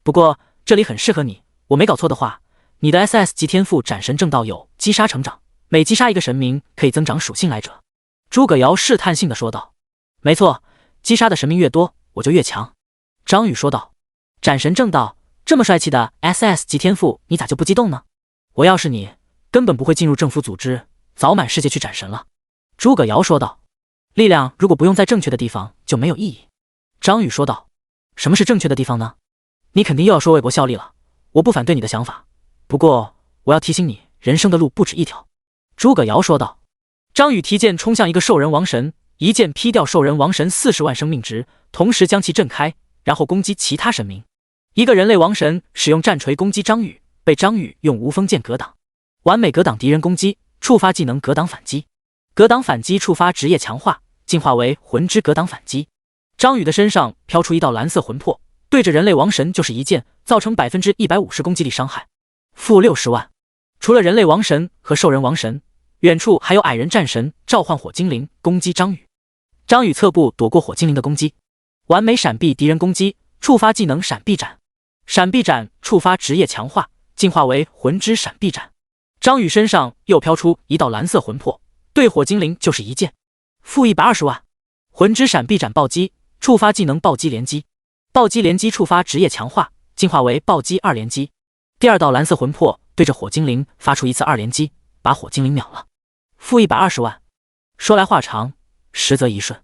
不过这里很适合你，我没搞错的话，你的 SS 级天赋斩神正道有击杀成长，每击杀一个神明可以增长属性来着。诸葛瑶试探性的说道。没错，击杀的神明越多，我就越强。张宇说道。斩神正道，这么帅气的 SS 级天赋，你咋就不激动呢？我要是你，根本不会进入政府组织，早满世界去斩神了。诸葛瑶说道。力量如果不用在正确的地方，就没有意义。张宇说道。什么是正确的地方呢？你肯定又要说为国效力了，我不反对你的想法，不过我要提醒你，人生的路不止一条。诸葛瑶说道。张宇提剑冲向一个兽人王神，一剑劈掉兽人王神40万生命值，同时将其震开，然后攻击其他神明。一个人类王神使用战锤攻击张宇，被张宇用无锋剑格挡，完美格挡敌人攻击，触发技能格挡反击。格挡反击触发职业强化，进化为魂之格挡反击。张宇的身上飘出一道蓝色魂魄，对着人类王神就是一剑，造成150%攻击力伤害，负60万。除了人类王神和兽人王神，远处还有矮人战神召唤火精灵攻击张宇。张宇侧步躲过火精灵的攻击，完美闪避敌人攻击，触发技能闪避斩，闪避斩触发职业强化，进化为魂之闪避斩。张宇身上又飘出一道蓝色魂魄，对火精灵就是一剑。负120万。魂之闪避斩暴击，触发技能暴击连击，暴击连击触发职业强化，进化为暴击2连击。第二道蓝色魂魄对着火精灵发出一次2连击，把火精灵秒了。负120万。说来话长，实则一瞬，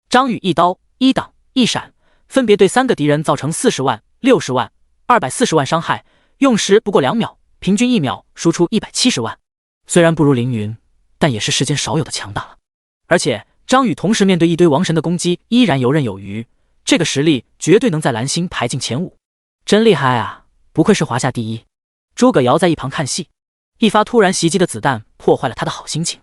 张宇一刀一挡一闪，分别对3个敌人造成40万、60万、240万伤害，用时不过2秒，平均1秒输出170万。虽然不如凌云，但也是世间少有的强大了。而且张宇同时面对一堆王神的攻击，依然游刃有余，这个实力绝对能在蓝星排进前5，真厉害啊！不愧是华夏第一。诸葛瑶在一旁看戏，一发突然袭击的子弹破坏了他的好心情。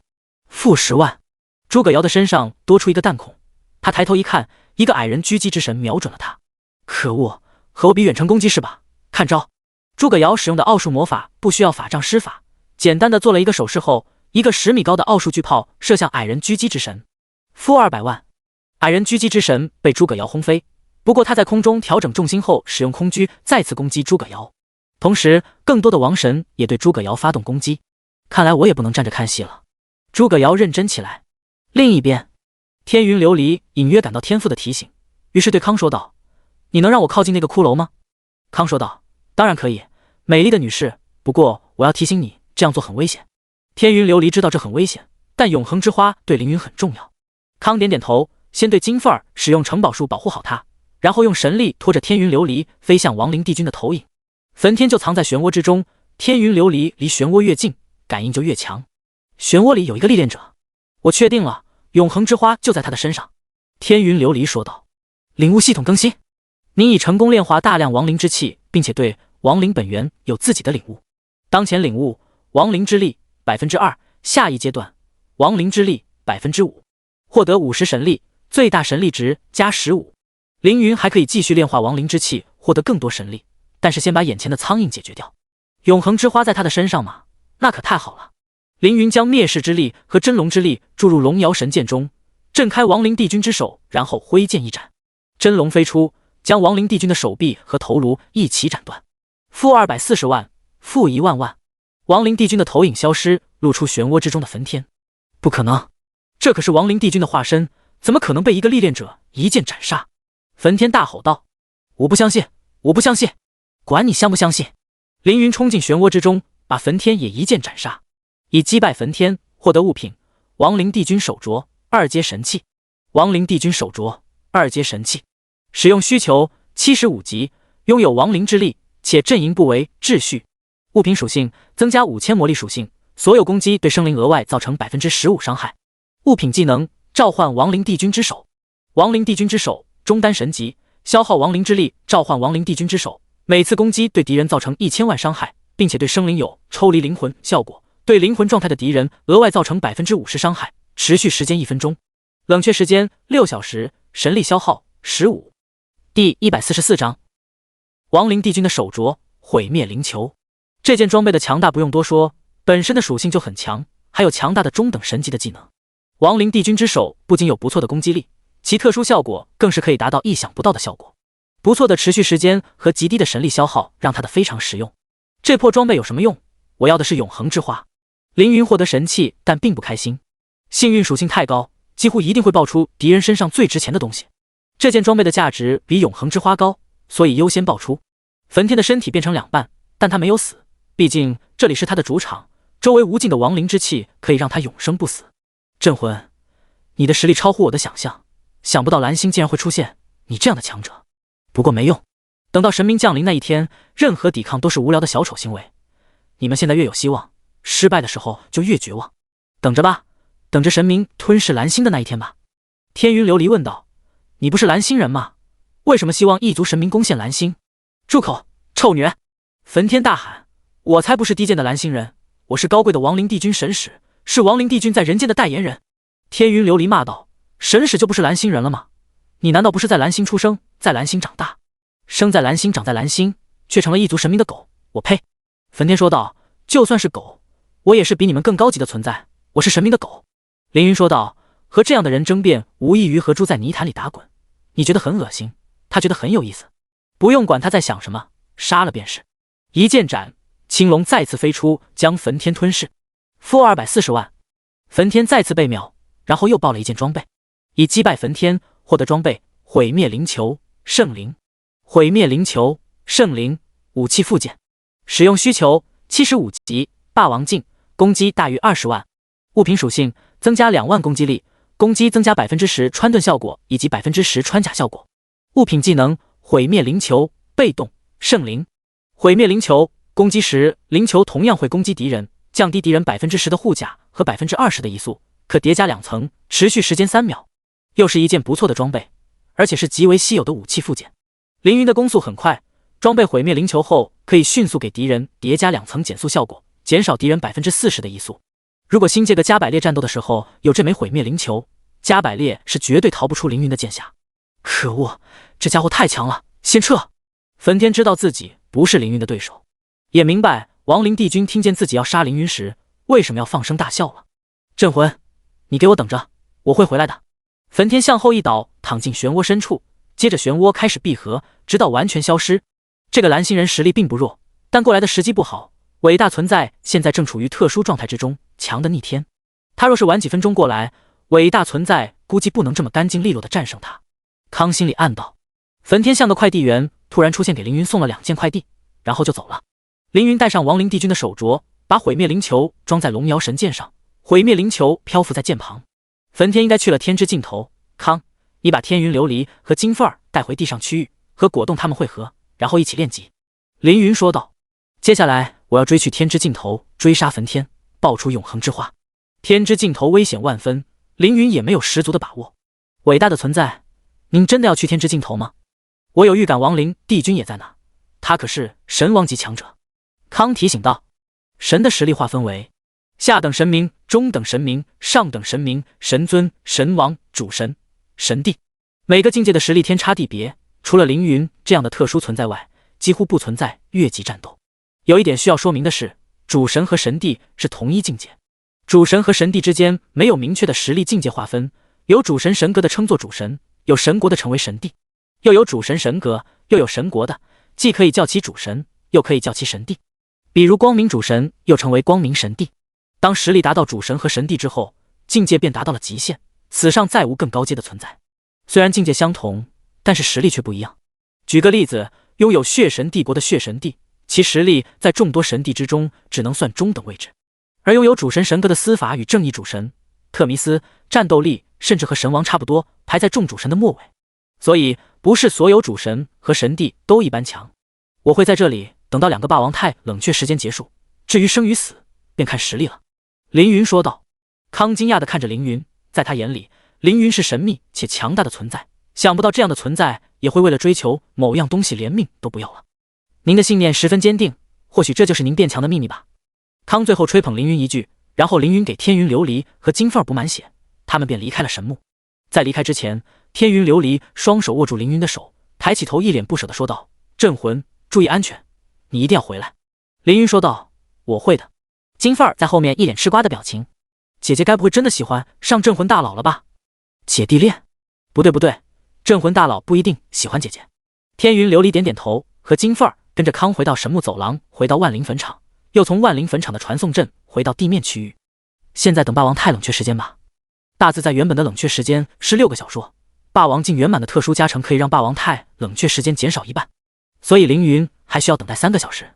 负10万。诸葛瑶的身上多出一个弹孔，他抬头一看，一个矮人狙击之神瞄准了他。可恶，和我比远程攻击是吧？看招！诸葛瑶使用的奥数魔法不需要法杖施法，简单的做了一个手势后，一个10米高的奥数巨炮射向矮人狙击之神。负200万。矮人狙击之神被诸葛瑶轰飞，不过他在空中调整重心后，使用空狙再次攻击诸葛瑶。同时，更多的王神也对诸葛瑶发动攻击。看来我也不能站着看戏了。诸葛瑶认真起来。另一边，天云琉璃隐约感到天父的提醒，于是对康说道：“你能让我靠近那个骷髅吗？”康说道：“当然可以，美丽的女士。不过我要提醒你，这样做很危险。”天云琉璃知道这很危险，但永恒之花对凌云很重要。康点点头，先对金凤儿使用城堡术保护好她，然后用神力拖着天云琉璃飞向亡灵帝君的投影。焚天就藏在漩涡之中，天云琉璃离漩涡越近，感应就越强。漩涡里有一个历练者，我确定了，永恒之花就在他的身上。天云琉璃说道。领悟系统更新，您已成功炼化大量亡灵之气，并且对亡灵本源有自己的领悟。当前领悟亡灵之力 2%， 下一阶段亡灵之力 5%， 获得50神力，最大神力值加15。凌云还可以继续炼化亡灵之气，获得更多神力，但是先把眼前的苍蝇解决掉。永恒之花在他的身上吗？那可太好了。凌云将灭世之力和真龙之力注入龙瑶神剑中，震开亡灵帝君之手，然后挥剑一斩，真龙飞出，将亡灵帝君的手臂和头颅一起斩断。负240万。负1万万。亡灵帝君的头影消失，露出漩涡之中的焚天。不可能，这可是亡灵帝君的化身，怎么可能被一个历练者一剑斩杀？焚天大吼道：“我不相信，我不相信！管你相不相信！”凌云冲进漩涡之中，把焚天也一剑斩杀。以击败焚天，获得物品亡灵帝君手镯2阶神器。亡灵帝君手镯2阶神器，使用需求75级，拥有亡灵之力，且阵营不为秩序。物品属性增加5000魔力属性，所有攻击对生灵额外造成 15% 伤害。物品技能召唤亡灵帝君之手。亡灵帝君之手中单神级，消耗亡灵之力召唤亡灵帝君之手，每次攻击对敌人造成1000万伤害，并且对生灵有抽离灵魂效果，对灵魂状态的敌人额外造成 50% 伤害，持续时间1分钟，冷却时间6小时，神力消耗15。第144章亡灵帝君的手镯毁灭灵球。这件装备的强大不用多说，本身的属性就很强，还有强大的中等神级的技能。亡灵帝君之手不仅有不错的攻击力，其特殊效果更是可以达到意想不到的效果。不错的持续时间和极低的神力消耗让它的非常实用。这破装备有什么用？我要的是永恒之花。凌云获得神器，但并不开心。幸运属性太高，几乎一定会爆出敌人身上最值钱的东西。这件装备的价值比永恒之花高，所以优先爆出。焚天的身体变成2半，但他没有死，毕竟这里是他的主场，周围无尽的亡灵之气可以让他永生不死。镇魂，你的实力超乎我的想象，想不到蓝星竟然会出现你这样的强者。不过没用，等到神明降临那一天，任何抵抗都是无聊的小丑行为。你们现在越有希望，失败的时候就越绝望。等着吧，等着神明吞噬蓝星的那一天吧。天云琉璃问道：“你不是蓝星人吗？为什么希望异族神明攻陷蓝星？”住口，臭女人！焚天大喊：“我才不是低贱的蓝星人，我是高贵的亡灵帝君神使，是亡灵帝君在人间的代言人。”天云琉璃骂道：“神使就不是蓝星人了吗？你难道不是在蓝星出生，在蓝星长大？生在蓝星，长在蓝星，却成了异族神明的狗？我呸！”焚天说道：“就算是狗，我也是比你们更高级的存在，我是神明的狗。”凌云说道：“和这样的人争辩，无异于和猪在泥潭里打滚。你觉得很恶心，他觉得很有意思。不用管他在想什么，杀了便是。一剑斩，青龙再次飞出，将焚天吞噬。负240万。焚天再次被秒，然后又爆了一件装备，以击败焚天获得装备毁灭灵球圣灵。毁灭灵球圣灵武器附件，使用需求75级，霸王镜，攻击大于20万。物品属性增加2万攻击力，攻击增加 10% 穿盾效果以及 10% 穿甲效果。物品技能毁灭灵球被动圣灵。毁灭灵球攻击时，灵球同样会攻击敌人，降低敌人 10% 的护甲和 20% 的移速，可叠加2层，持续时间3秒。又是一件不错的装备，而且是极为稀有的武器附件。凌云的攻速很快，装备毁灭灵球后可以迅速给敌人叠加2层减速效果，减少敌人 40% 的移速。如果新界个加百列战斗的时候有这枚毁灭灵球，加百列是绝对逃不出凌云的剑下。可恶，这家伙太强了，先撤！焚天知道自己不是凌云的对手，也明白亡灵帝君听见自己要杀凌云时为什么要放声大笑了。镇魂，你给我等着，我会回来的。焚天向后一倒，躺进漩涡深处，接着漩涡开始闭合，直到完全消失。这个蓝星人实力并不弱，但过来的时机不好。伟大存在现在正处于特殊状态之中，强的逆天。他若是晚几分钟过来，伟大存在估计不能这么干净利落的战胜他。康心里暗道。焚天像个快递员，突然出现给凌云送了2件快递，然后就走了。凌云带上亡灵帝君的手镯，把毁灭灵球装在龙摇神剑上，毁灭灵球漂浮在剑旁。焚天应该去了天之尽头，康，你把天云琉璃和金凤儿带回地上区域，和果冻他们会合，然后一起练级。凌云说道。接下来我要追去天之尽头，追杀焚天，爆出永恒之花。天之尽头危险万分，凌云也没有十足的把握。伟大的存在，您真的要去天之尽头吗？我有预感亡灵帝君也在那，他可是神王级强者。康提醒道。神的实力划分为下等神明、中等神明、上等神明、神尊、神王、主神、神帝，每个境界的实力天差地别，除了凌云这样的特殊存在外，几乎不存在越级战斗。有一点需要说明的是，主神和神帝是同一境界，主神和神帝之间没有明确的实力境界划分，有主神神格的称作主神，有神国的称为神帝，又有主神神格，又有神国的，既可以叫其主神，又可以叫其神帝。比如光明主神又称为光明神帝。当实力达到主神和神帝之后，境界便达到了极限，此上再无更高阶的存在。虽然境界相同，但是实力却不一样。举个例子，拥有血神帝国的血神帝，其实力在众多神帝之中只能算中等位置，而拥有主神神格的司法与正义主神特弥斯，战斗力甚至和神王差不多，排在众主神的末尾。所以不是所有主神和神帝都一般强。我会在这里等到2个霸王太冷却时间结束，至于生与死便看实力了。凌云说道。康惊讶地看着凌云，在他眼里，凌云是神秘且强大的存在，想不到这样的存在也会为了追求某样东西连命都不要了。您的信念十分坚定，或许这就是您变强的秘密吧。康最后吹捧凌云一句，然后凌云给天云琉璃和金凤补满血，他们便离开了神木。在离开之前，天云琉璃双手握住凌云的手，抬起头一脸不舍地说道：镇魂，注意安全，你一定要回来。凌云说道：我会的。金凤儿在后面一脸吃瓜的表情，姐姐该不会真的喜欢上镇魂大佬了吧？姐弟恋？不对不对，镇魂大佬不一定喜欢姐姐。天云琉璃点点头，和金凤儿跟着康回到神木走廊，回到万灵坟场，又从万灵坟场的传送阵回到地面区域。现在等霸王太冷却时间吧。大自在原本的冷却时间是6个小时，霸王境圆满的特殊加成可以让霸王太冷却时间减少1半，所以凌云还需要等待3个小时。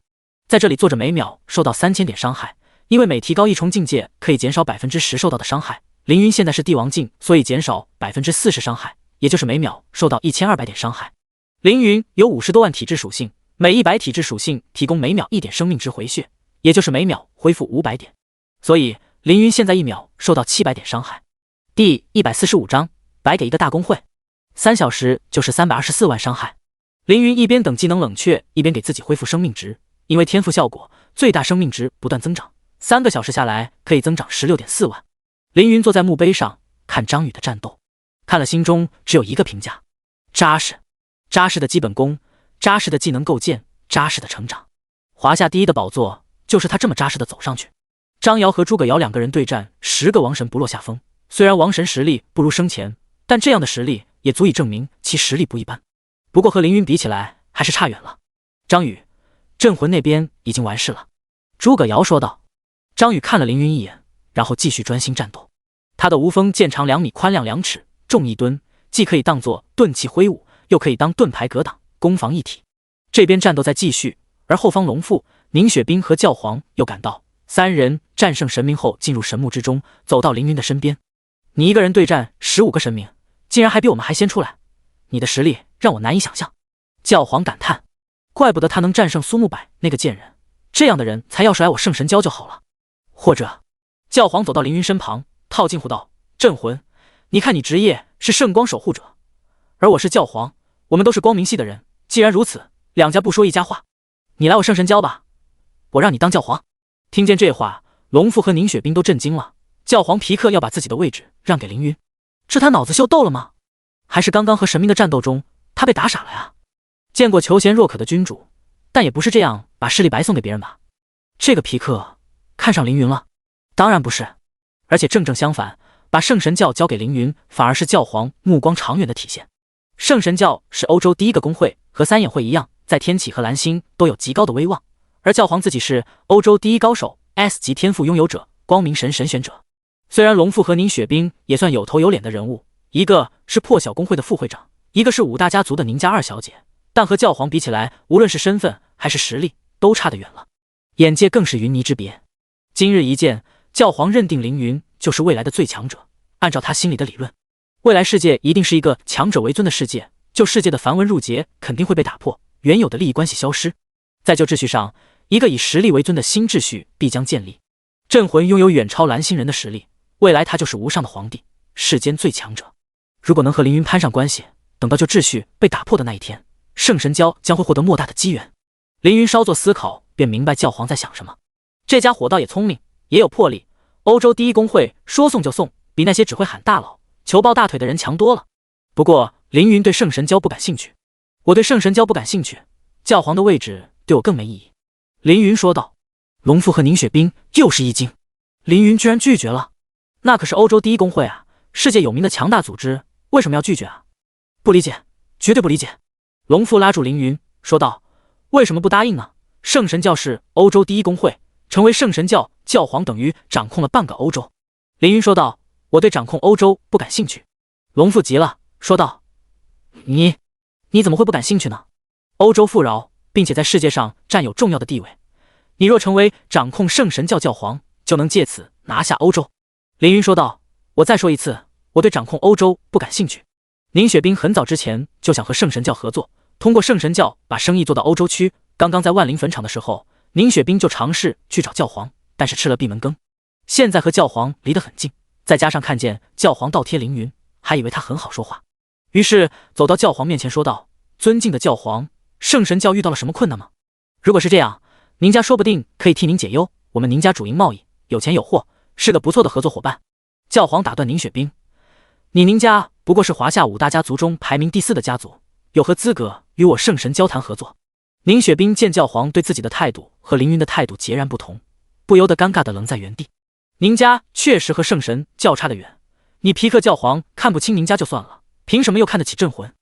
在这里坐着每秒受到3000点伤害，因为每提高1重境界可以减少 10% 受到的伤害。凌云现在是帝王境，所以减少 40% 伤害，也就是每秒受到1200点伤害。凌云有50多万体质属性，每100体质属性提供每秒1点生命值回血，也就是每秒恢复500点，所以凌云现在1秒受到700点伤害。第145章，白给一个大公会，3小时就是324万伤害。凌云一边等技能冷却，一边给自己恢复生命值，因为天赋效果，最大生命值不断增长，3个小时下来可以增长 16.4 万。凌云坐在墓碑上看张宇的战斗，看了心中只有一个评价：扎实。扎实的基本功，扎实的技能构建，扎实的成长。华夏第一的宝座就是他这么扎实的走上去。张瑶和诸葛瑶2个人对战10个王神不落下风，虽然王神实力不如生前，但这样的实力也足以证明其实力不一般。不过和凌云比起来还是差远了。张宇，镇魂那边已经完事了。诸葛瑶说道。张宇看了凌云一眼，然后继续专心战斗。他的无锋剑长2米，宽量2尺，重1吨，既可以当作盾器挥舞，又可以当盾牌格挡，攻防一体。这边战斗在继续，而后方龙父、宁雪冰和教皇又赶到，三人战胜神明后进入神墓之中，走到凌云的身边。你一个人对战15个神明，竟然还比我们还先出来，你的实力让我难以想象。教皇感叹，怪不得他能战胜苏木柏那个贱人，这样的人才要是来我圣神教就好了。或者，教皇走到凌云身旁，套近乎道：镇魂，你看你职业是圣光守护者，而我是教皇，我们都是光明系的人，既然如此，两家不说一家话，你来我圣神教吧，我让你当教皇。听见这话，龙父和宁雪冰都震惊了。教皇皮克要把自己的位置让给凌云，这他脑子秀逗了吗？还是刚刚和神明的战斗中他被打傻了呀？见过求贤若渴的君主，但也不是这样把势力白送给别人吧？这个皮克看上凌云了？当然不是，而且正相反，把圣神教交给凌云，反而是教皇目光长远的体现。圣神教是欧洲第一个公会，和三眼会一样，在天启和蓝星都有极高的威望，而教皇自己是欧洲第一高手 S 级天赋拥有者，光明神神选者。虽然龙父和宁雪冰也算有头有脸的人物，一个是破晓公会的副会长，一个是5大家族的宁家2小姐，但和教皇比起来，无论是身份还是实力都差得远了，眼界更是云泥之别。今日一见，教皇认定凌云就是未来的最强者，按照他心里的理论，未来世界一定是一个强者为尊的世界，旧世界的繁文缛节肯定会被打破，原有的利益关系消失，在旧秩序上，一个以实力为尊的新秩序必将建立。镇魂拥有远超蓝星人的实力，未来他就是无上的皇帝，世间最强者。如果能和凌云攀上关系，等到旧秩序被打破的那一天，圣神教将会获得莫大的机缘。凌云稍作思考，便明白教皇在想什么。这家伙倒也聪明，也有魄力。欧洲第一公会说送就送，比那些只会喊大佬、求抱大腿的人强多了。不过凌云对圣神教不感兴趣，我对圣神教不感兴趣，教皇的位置对我更没意义。凌云说道。龙父和宁雪冰又是一惊，凌云居然拒绝了，那可是欧洲第一公会啊，世界有名的强大组织，为什么要拒绝啊？不理解，绝对不理解。龙父拉住凌云说道，为什么不答应呢？圣神教是欧洲第一公会，成为圣神教教皇等于掌控了半个欧洲。凌云说道，我对掌控欧洲不感兴趣。龙父急了，说道，你怎么会不感兴趣呢？欧洲富饶，并且在世界上占有重要的地位，你若成为掌控圣神教教皇，就能借此拿下欧洲。凌云说道，我再说一次，我对掌控欧洲不感兴趣。宁雪冰很早之前就想和圣神教合作，通过圣神教把生意做到欧洲区。刚刚在万灵坟场的时候，宁雪冰就尝试去找教皇，但是吃了闭门羹。现在和教皇离得很近，再加上看见教皇倒贴凌云，还以为他很好说话，于是走到教皇面前说道，尊敬的教皇，圣神教遇到了什么困难吗？如果是这样，宁家说不定可以替您解忧，我们宁家主营贸易，有钱有货，是个不错的合作伙伴。教皇打断宁雪冰，你宁家不过是华夏5大家族中排名第4的家族，有何资格与我圣神交谈合作？宁雪冰见教皇对自己的态度和凌云的态度截然不同，不由得尴尬地愣在原地。宁家确实和圣神较差得远，你皮克教皇看不清宁家就算了，凭什么又看得起镇魂？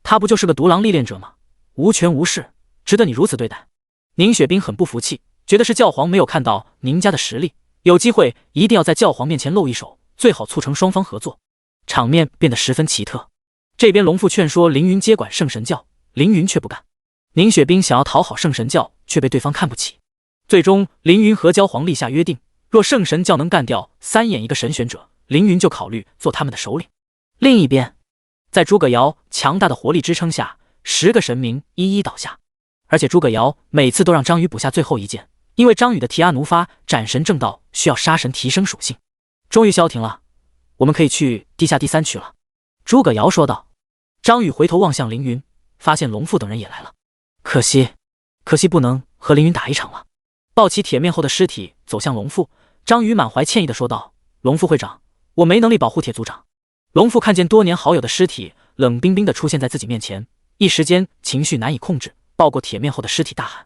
他不就是个独狼历练者吗？无权无势，值得你如此对待？宁雪冰很不服气，觉得是教皇没有看到宁家的实力，有机会一定要在教皇面前露一手，最好促成双方合作。场面变得十分奇特。这边龙父劝说凌云接管圣神教，凌云却不干。宁雪冰想要讨好圣神教，却被对方看不起。最终凌云和教皇立下约定，若圣神教能干掉3眼一个神选者，凌云就考虑做他们的首领。另一边，在诸葛瑶强大的活力支撑下，10个神明一一倒下，而且诸葛瑶每次都让张宇补下最后一剑，因为张宇的提阿奴发斩神正道需要杀神提升属性。终于消停了，我们可以去地下第3区了。诸葛瑶说道。张宇回头望向凌云，发现龙父等人也来了。可惜不能和凌云打一场了。抱起铁面后的尸体走向龙父，张宇满怀歉意地说道，龙父会长，我没能力保护铁族长。龙父看见多年好友的尸体冷冰冰地出现在自己面前，一时间情绪难以控制，抱过铁面后的尸体大喊，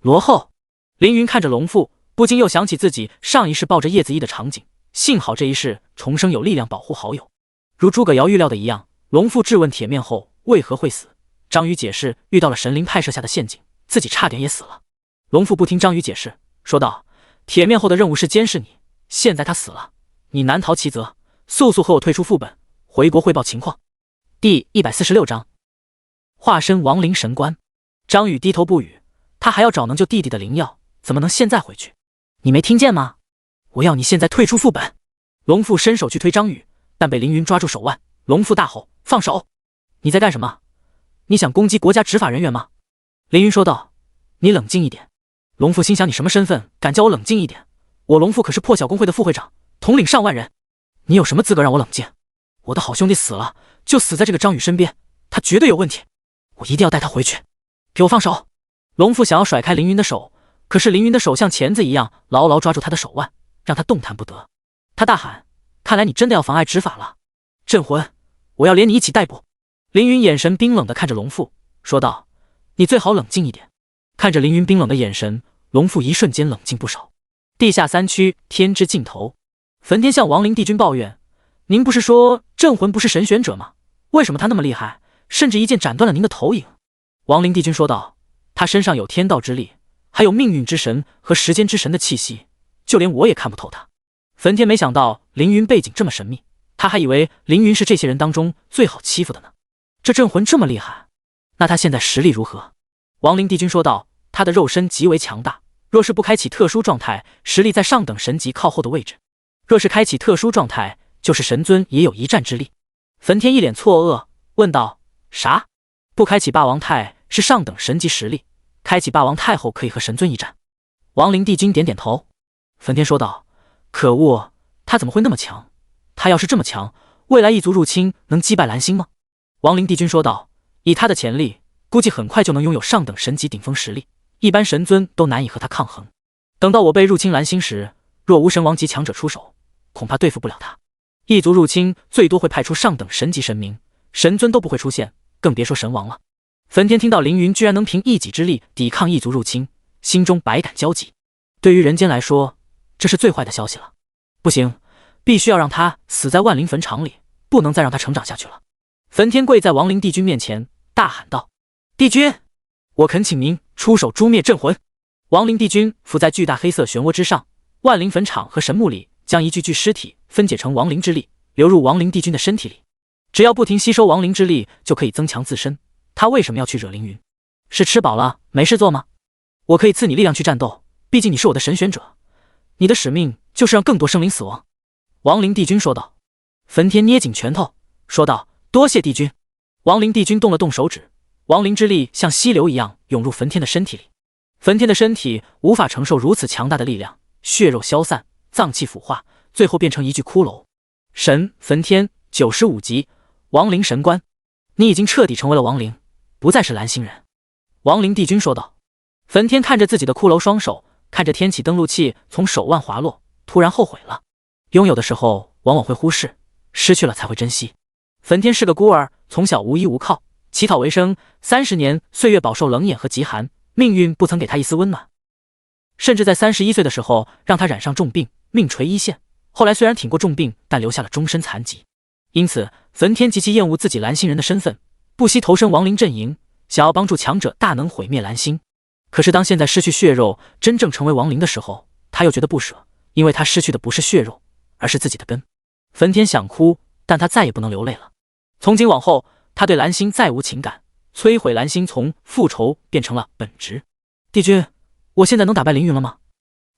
罗后。凌云看着龙父，不禁又想起自己上一世抱着叶子衣的场景，幸好这一世重生有力量保护好友。如诸葛瑶预料的一样，龙父质问铁面后为何会死，张宇解释遇到了神灵派设下的陷阱，自己差点也死了。龙父不听张宇解释，说道：“铁面后的任务是监视你，现在他死了，你难逃其责，速速和我退出副本，回国汇报情况。”第146章，化身亡灵神官。张宇低头不语，他还要找能救弟弟的灵药，怎么能现在回去？你没听见吗？我要你现在退出副本！龙父伸手去推张宇，但被凌云抓住手腕。龙父大吼：“放手！你在干什么？你想攻击国家执法人员吗？”凌云说道：“你冷静一点。”龙父心想：你什么身份，敢叫我冷静一点？我龙父可是破晓公会的副会长，统领上万人，你有什么资格让我冷静？我的好兄弟死了，就死在这个张宇身边，他绝对有问题，我一定要带他回去。给我放手！龙父想要甩开凌云的手，可是凌云的手像钳子一样牢牢抓住他的手腕，让他动弹不得。他大喊：“看来你真的要妨碍执法了！镇魂，我要连你一起逮捕！”凌云眼神冰冷地看着龙父，说道：“你最好冷静一点。”看着凌云冰冷的眼神，龙父一瞬间冷静不少。地下3区天之尽头，焚天向亡灵帝君抱怨：“您不是说镇魂不是神选者吗？为什么他那么厉害，甚至一剑斩断了您的头影？”亡灵帝君说道：“他身上有天道之力，还有命运之神和时间之神的气息，就连我也看不透他。”焚天没想到凌云背景这么神秘，他还以为凌云是这些人当中最好欺负的呢。这镇魂这么厉害，那他现在实力如何？亡灵帝君说道：“他的肉身极为强大，若是不开启特殊状态，实力在上等神级靠后的位置；若是开启特殊状态，就是神尊也有一战之力。”焚天一脸错愕，问道：“啥？不开启霸王太是上等神级实力，开启霸王太后可以和神尊一战？”亡灵帝君点点头。焚天说道：“可恶，他怎么会那么强？他要是这么强，未来异族入侵能击败蓝星吗？”亡灵帝君说道：“以他的潜力，估计很快就能拥有上等神级顶峰实力，一般神尊都难以和他抗衡。等到我被入侵蓝星时，若无神王级强者出手，恐怕对付不了他。异族入侵最多会派出上等神级神明，神尊都不会出现，更别说神王了。”焚天听到凌云居然能凭一己之力抵抗异族入侵，心中百感交集。对于人间来说，这是最坏的消息了。不行，必须要让他死在万灵坟场里，不能再让他成长下去了。焚天跪在亡灵帝君面前，大喊道：“帝君，我恳请您出手诛灭镇魂！”亡灵帝君伏在巨大黑色漩涡之上，万灵坟场和神墓里将一具具尸体分解成亡灵之力，流入亡灵帝君的身体里。只要不停吸收亡灵之力，就可以增强自身。他为什么要去惹凌云？是吃饱了没事做吗？我可以赐你力量去战斗，毕竟你是我的神选者，你的使命就是让更多生灵死亡。”亡灵帝君说道。焚天捏紧拳头，说道：“多谢帝君。”亡灵帝君动了动手指，亡灵之力像溪流一样涌入焚天的身体里。焚天的身体无法承受如此强大的力量，血肉消散，脏器腐化，最后变成一具骷髅。神焚天95级，亡灵神官，你已经彻底成为了亡灵，不再是蓝星人。”亡灵帝君说道。焚天看着自己的骷髅双手，看着天启登陆器从手腕滑落，突然后悔了。拥有的时候往往会忽视，失去了才会珍惜。焚天是个孤儿，从小无依无靠，乞讨为生，30年岁月饱受冷眼和极寒，命运不曾给他一丝温暖，甚至在31岁的时候让他染上重病，命垂一线。后来虽然挺过重病，但留下了终身残疾。因此焚天极其厌恶自己蓝星人的身份，不惜投身亡灵阵营，想要帮助强者大能毁灭蓝星。可是当现在失去血肉，真正成为亡灵的时候，他又觉得不舍，因为他失去的不是血肉，而是自己的根。焚天想哭，但他再也不能流泪了。从今往后，他对蓝星再无情感，摧毁蓝星从复仇变成了本职。帝君，我现在能打败凌云了吗？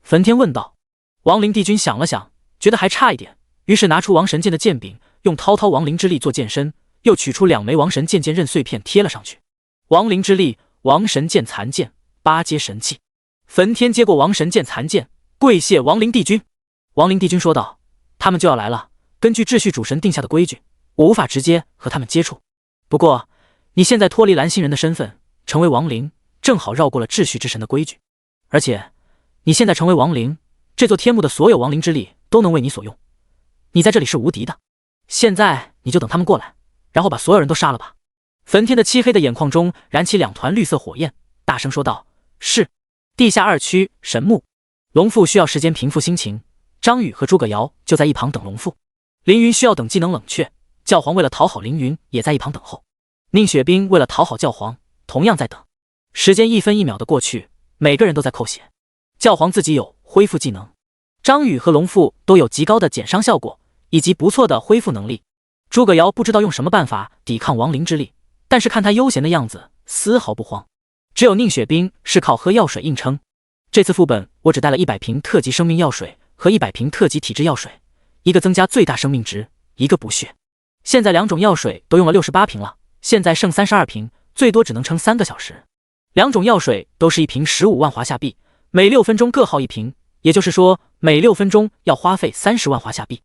焚天问道。亡灵帝君想了想，觉得还差一点，于是拿出王神剑的剑柄，用滔滔亡灵之力做剑身，又取出2枚王神剑刃碎片贴了上去。亡灵之力，王神剑残剑，8阶神器。焚天接过王神剑残剑，跪谢亡灵帝君。亡灵帝君说道：“他们就要来了，根据秩序主神定下的规矩，我无法直接和他们接触。不过你现在脱离蓝星人的身份，成为亡灵，正好绕过了秩序之神的规矩。而且你现在成为亡灵，这座天幕的所有亡灵之力都能为你所用，你在这里是无敌的。现在你就等他们过来，然后把所有人都杀了吧。”焚天的漆黑的眼眶中燃起2团绿色火焰，大声说道：“是。”地下2区神墓，龙父需要时间平复心情，张宇和诸葛瑶就在一旁等龙父。凌云需要等技能冷却，教皇为了讨好凌云也在一旁等候。宁雪冰为了讨好教皇同样在等。时间1分1秒的过去，每个人都在扣血。教皇自己有恢复技能，张宇和龙父都有极高的减伤效果，以及不错的恢复能力。诸葛瑶不知道用什么办法抵抗亡灵之力，但是看他悠闲的样子，丝毫不慌。只有宁雪冰是靠喝药水硬撑。这次副本我只带了100瓶特级生命药水和100瓶特级体质药水，一个增加最大生命值，一个补血。现在2种药水都用了68瓶了，现在剩32瓶，最多只能撑3个小时。2种药水都是1瓶15万华夏币，每6分钟各耗1瓶，也就是说每6分钟要花费30万华夏币。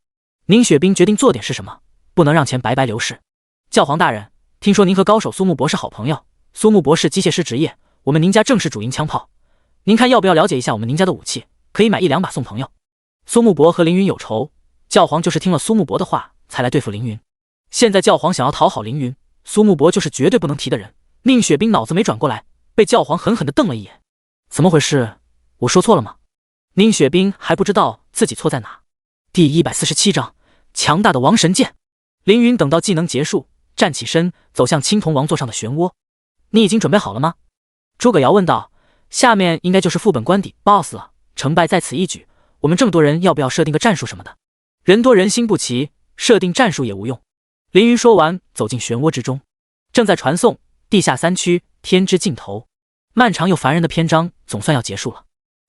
宁雪冰决定做点是什么，不能让钱白白流逝。教皇大人，听说您和高手苏木博是好朋友，苏木博是机械师职业，我们宁家正是主营枪炮，您看要不要了解一下我们宁家的武器，可以买1-2把送朋友。苏木博和凌云有仇，教皇就是听了苏木博的话才来对付凌云。现在教皇想要讨好凌云，苏木博就是绝对不能提的人。宁雪冰脑子没转过来，被教皇狠狠地瞪了一眼。怎么回事？我说错了吗？宁雪冰还不知道自己错在哪。第147章，强大的王神剑。凌云等到技能结束，站起身走向青铜王座上的漩涡。你已经准备好了吗？诸葛瑶问道。下面应该就是副本关底 BOSS 了，成败在此一举，我们这么多人要不要设定个战术什么的？人多人心不齐，设定战术也无用。凌云说完走进漩涡之中，正在传送地下3区天之尽头。漫长又烦人的篇章总算要结束了。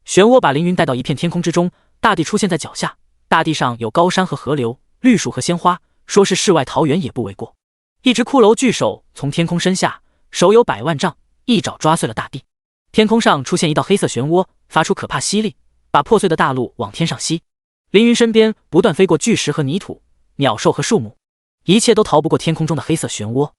漩涡把凌云带到一片天空之中，大地出现在脚下，大地上有高山和河流，绿树和鲜花，说是世外桃源也不为过。一只骷髅巨手从天空伸下，手有100万丈，一爪抓碎了大地。天空上出现一道黑色漩涡，发出可怕吸力，把破碎的大陆往天上吸。凌云身边不断飞过巨石和泥土，鸟兽和树木，一切都逃不过天空中的黑色漩涡。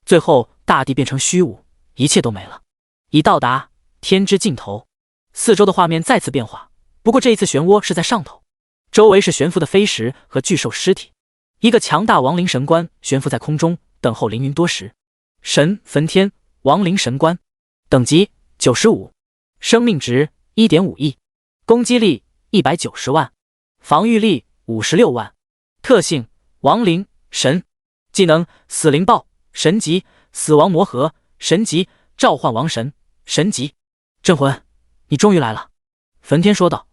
最后大地变成虚无，一切都没了。已到达天之尽头，四周的画面再次变化，不过这一次漩涡是在上头，周围是悬浮的飞石和巨兽尸体。一个强大亡灵神官悬浮在空中，等候凌云多时。神焚天亡灵神官，等级95，生命值 1.5 亿，攻击力190万，防御力56万，特性亡灵神，技能死灵豹神级，死亡魔核神级，召唤王神神级。镇魂，你终于来了。焚天说道。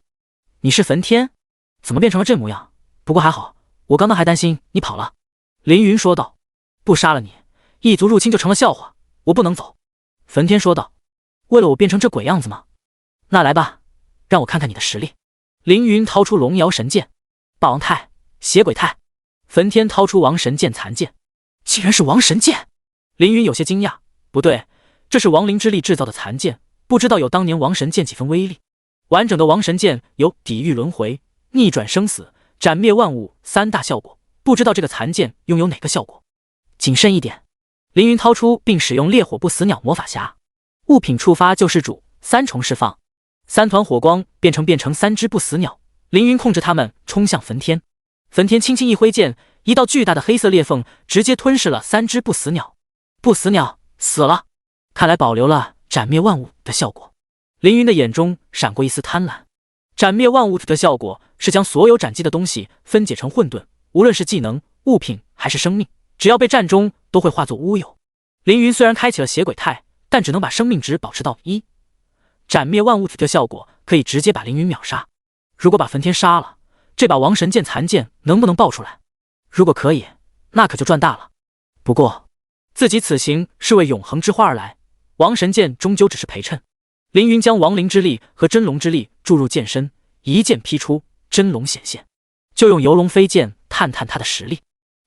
你是焚天？怎么变成了这模样？不过还好，我刚刚还担心你跑了。凌云说道。不杀了你，异族入侵就成了笑话，我不能走。焚天说道。为了我变成这鬼样子吗？那来吧，让我看看你的实力。凌云掏出龙瑶神剑，霸王太、血鬼太。焚天掏出王神剑残剑，竟然是王神剑！凌云有些惊讶，不对，这是亡灵之力制造的残剑，不知道有当年王神剑几分威力。完整的王神剑有抵御轮回、逆转生死、斩灭万物3大效果，不知道这个残剑拥有哪个效果。谨慎一点。凌云掏出并使用烈火不死鸟魔法匣，物品触发救世主3重释放，3团火光变成3只不死鸟。凌云控制它们冲向焚天，焚天轻轻一挥剑，一道巨大的黑色裂缝直接吞噬了3只不死鸟。不死鸟死了，看来保留了斩灭万物的效果。凌云的眼中闪过一丝贪婪。斩灭万物的效果是将所有斩击的东西分解成混沌，无论是技能、物品还是生命，只要被战中都会化作乌有。凌云虽然开启了血鬼态，但只能把生命值保持到1。斩灭万物的效果可以直接把凌云秒杀。如果把焚天杀了，这把王神剑残剑能不能爆出来？如果可以，那可就赚大了。不过自己此行是为永恒之花而来，王神剑终究只是陪衬。凌云将亡灵之力和真龙之力注入剑身，一剑劈出，真龙显现，就用游龙飞剑探探他的实力。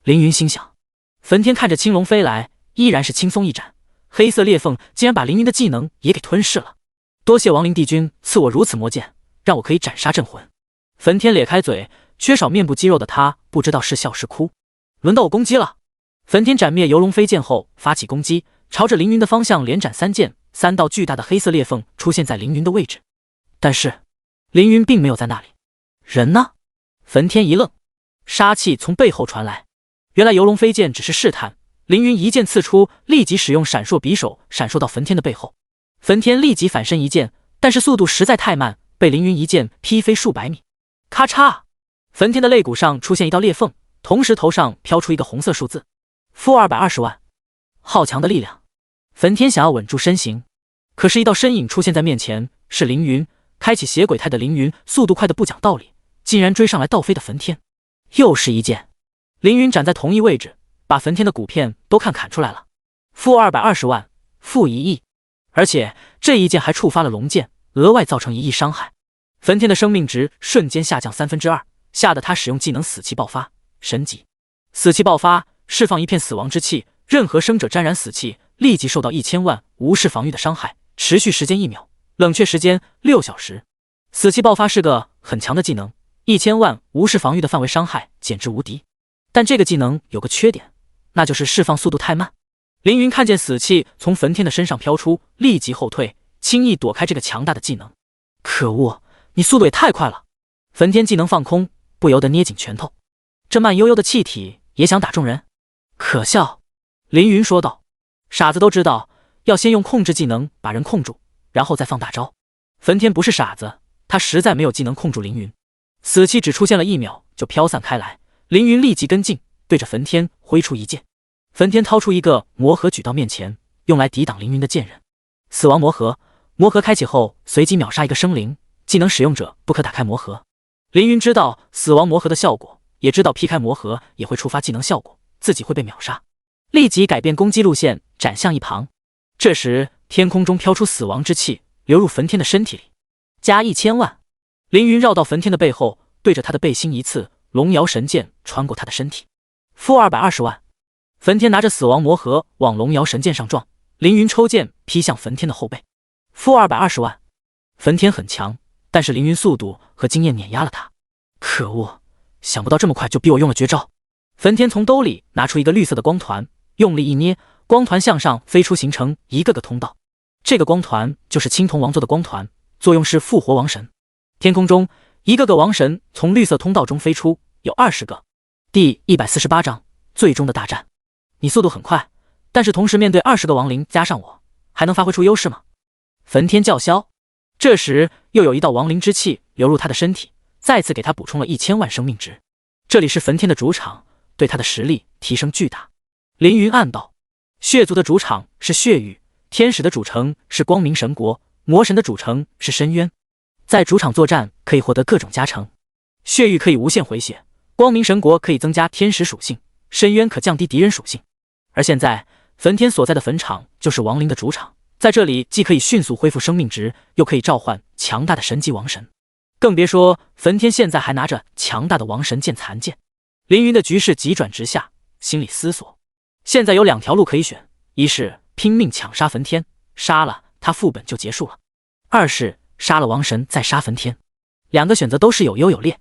凌云心想，焚天看着青龙飞来，依然是轻松一斩，黑色裂缝竟然把凌云的技能也给吞噬了。多谢亡灵帝君赐我如此魔剑，让我可以斩杀镇魂。焚天咧开嘴，缺少面部肌肉的他不知道是笑是哭。轮到我攻击了。焚天斩灭游龙飞剑后发起攻击，朝着凌云的方向连斩3剑，3道巨大的黑色裂缝出现在凌云的位置。但是凌云并没有在那里。人呢？焚天一愣，杀气从背后传来。原来游龙飞剑只是试探，凌云一剑刺出，立即使用闪烁匕首闪烁到焚天的背后。焚天立即反身一剑，但是速度实在太慢，被凌云一剑劈飞数百米。咔嚓！焚天的肋骨上出现一道裂缝，同时头上飘出一个红色数字：-220万。好强的力量！焚天想要稳住身形，可是一道身影出现在面前，是凌云。开启邪鬼态的凌云速度快得不讲道理，竟然追上来倒飞的焚天。又是一剑，凌云站在同一位置，把焚天的骨片都砍出来了。负220万，负1亿，而且这一剑还触发了龙剑，额外造成1亿伤害。焚天的生命值瞬间下降2/3，吓得他使用技能死气爆发，神级。死气爆发，释放一片死亡之气，任何生者沾染死气，立即受到1000万无视防御的伤害，持续时间1秒，冷却时间6小时。死气爆发是个很强的技能，1000万无视防御的范围伤害简直无敌。但这个技能有个缺点，那就是释放速度太慢。凌云看见死气从焚天的身上飘出，立即后退，轻易躲开这个强大的技能。可恶，你速度也太快了！焚天技能放空，不由得捏紧拳头。这慢悠悠的气体也想打中人？可笑！凌云说道。傻子都知道，要先用控制技能把人控住，然后再放大招。焚天不是傻子，他实在没有技能控住凌云。死气只出现了1秒就飘散开来，凌云立即跟进，对着焚天挥出一剑。焚天掏出一个魔盒举到面前，用来抵挡凌云的剑刃。死亡魔盒，魔盒开启后随即秒杀一个生灵，技能使用者不可打开魔盒。凌云知道死亡魔盒的效果，也知道劈开魔盒也会触发技能效果，自己会被秒杀，立即改变攻击路线，斩向一旁。这时天空中飘出死亡之气，流入焚天的身体里，加1000万。凌云绕到焚天的背后，对着他的背心一刺，龙摇神剑穿过他的身体。负220万。焚天拿着死亡魔盒往龙摇神剑上撞，凌云抽剑劈向焚天的后背。负220万。焚天很强，但是凌云速度和经验碾压了他。可恶，想不到这么快就逼我用了绝招。焚天从兜里拿出一个绿色的光团，用力一捏，光团向上飞出，形成一个个通道。这个光团就是青铜王座的光团，作用是复活王神。天空中一个个王神从绿色通道中飞出，有20个。第148章最终的大战。你速度很快，但是同时面对20个亡灵加上我，还能发挥出优势吗？焚天叫嚣。这时又有一道亡灵之气流入他的身体，再次给他补充了1000万生命值。这里是焚天的主场，对他的实力提升巨大。凌云暗道，血族的主场是血域，天使的主城是光明神国，魔神的主城是深渊。在主场作战可以获得各种加成，血域可以无限回血，光明神国可以增加天使属性，深渊可降低敌人属性。而现在焚天所在的坟场就是亡灵的主场，在这里既可以迅速恢复生命值，又可以召唤强大的神级王神。更别说焚天现在还拿着强大的王神剑残剑。凌云的局势急转直下，心里思索，现在有2条路可以选，一是拼命抢杀焚天，杀了他副本就结束了；二是杀了王神再杀焚天。2个选择都是有优有劣。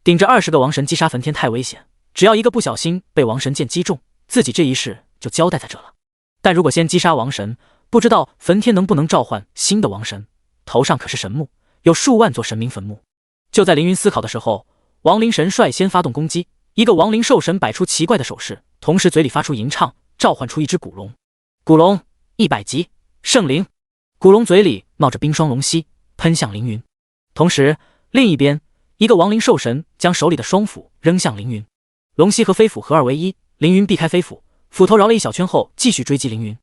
顶着20个王神击杀焚天太危险，只要一个不小心被王神剑击中，自己这一世就交代在这了。但如果先击杀王神，不知道焚天能不能召唤新的王神，头上可是神木，有数万座神明坟墓。就在凌云思考的时候，亡灵神率先发动攻击，一个亡灵兽神摆出奇怪的手势，同时嘴里发出吟唱，召唤出一只古龙。古龙100级圣灵。古龙嘴里冒着冰霜龙息，喷向凌云。同时另一边，一个亡灵兽神将手里的双斧扔向凌云。龙息和飞斧合二为一，凌云避开飞斧，斧头绕了一小圈后继续追击凌云。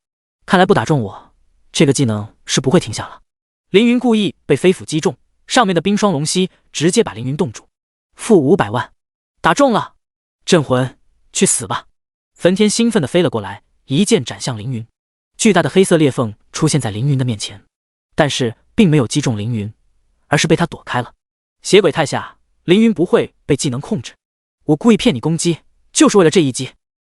看来不打中我，这个技能是不会停下了。凌云故意被飞斧击中，上面的冰霜龙息直接把凌云冻住。负500万。打中了。镇魂，去死吧！焚天兴奋地飞了过来，一剑斩向凌云。巨大的黑色裂缝出现在凌云的面前，但是并没有击中凌云，而是被他躲开了。邪鬼态下，凌云不会被技能控制。我故意骗你攻击，就是为了这一击。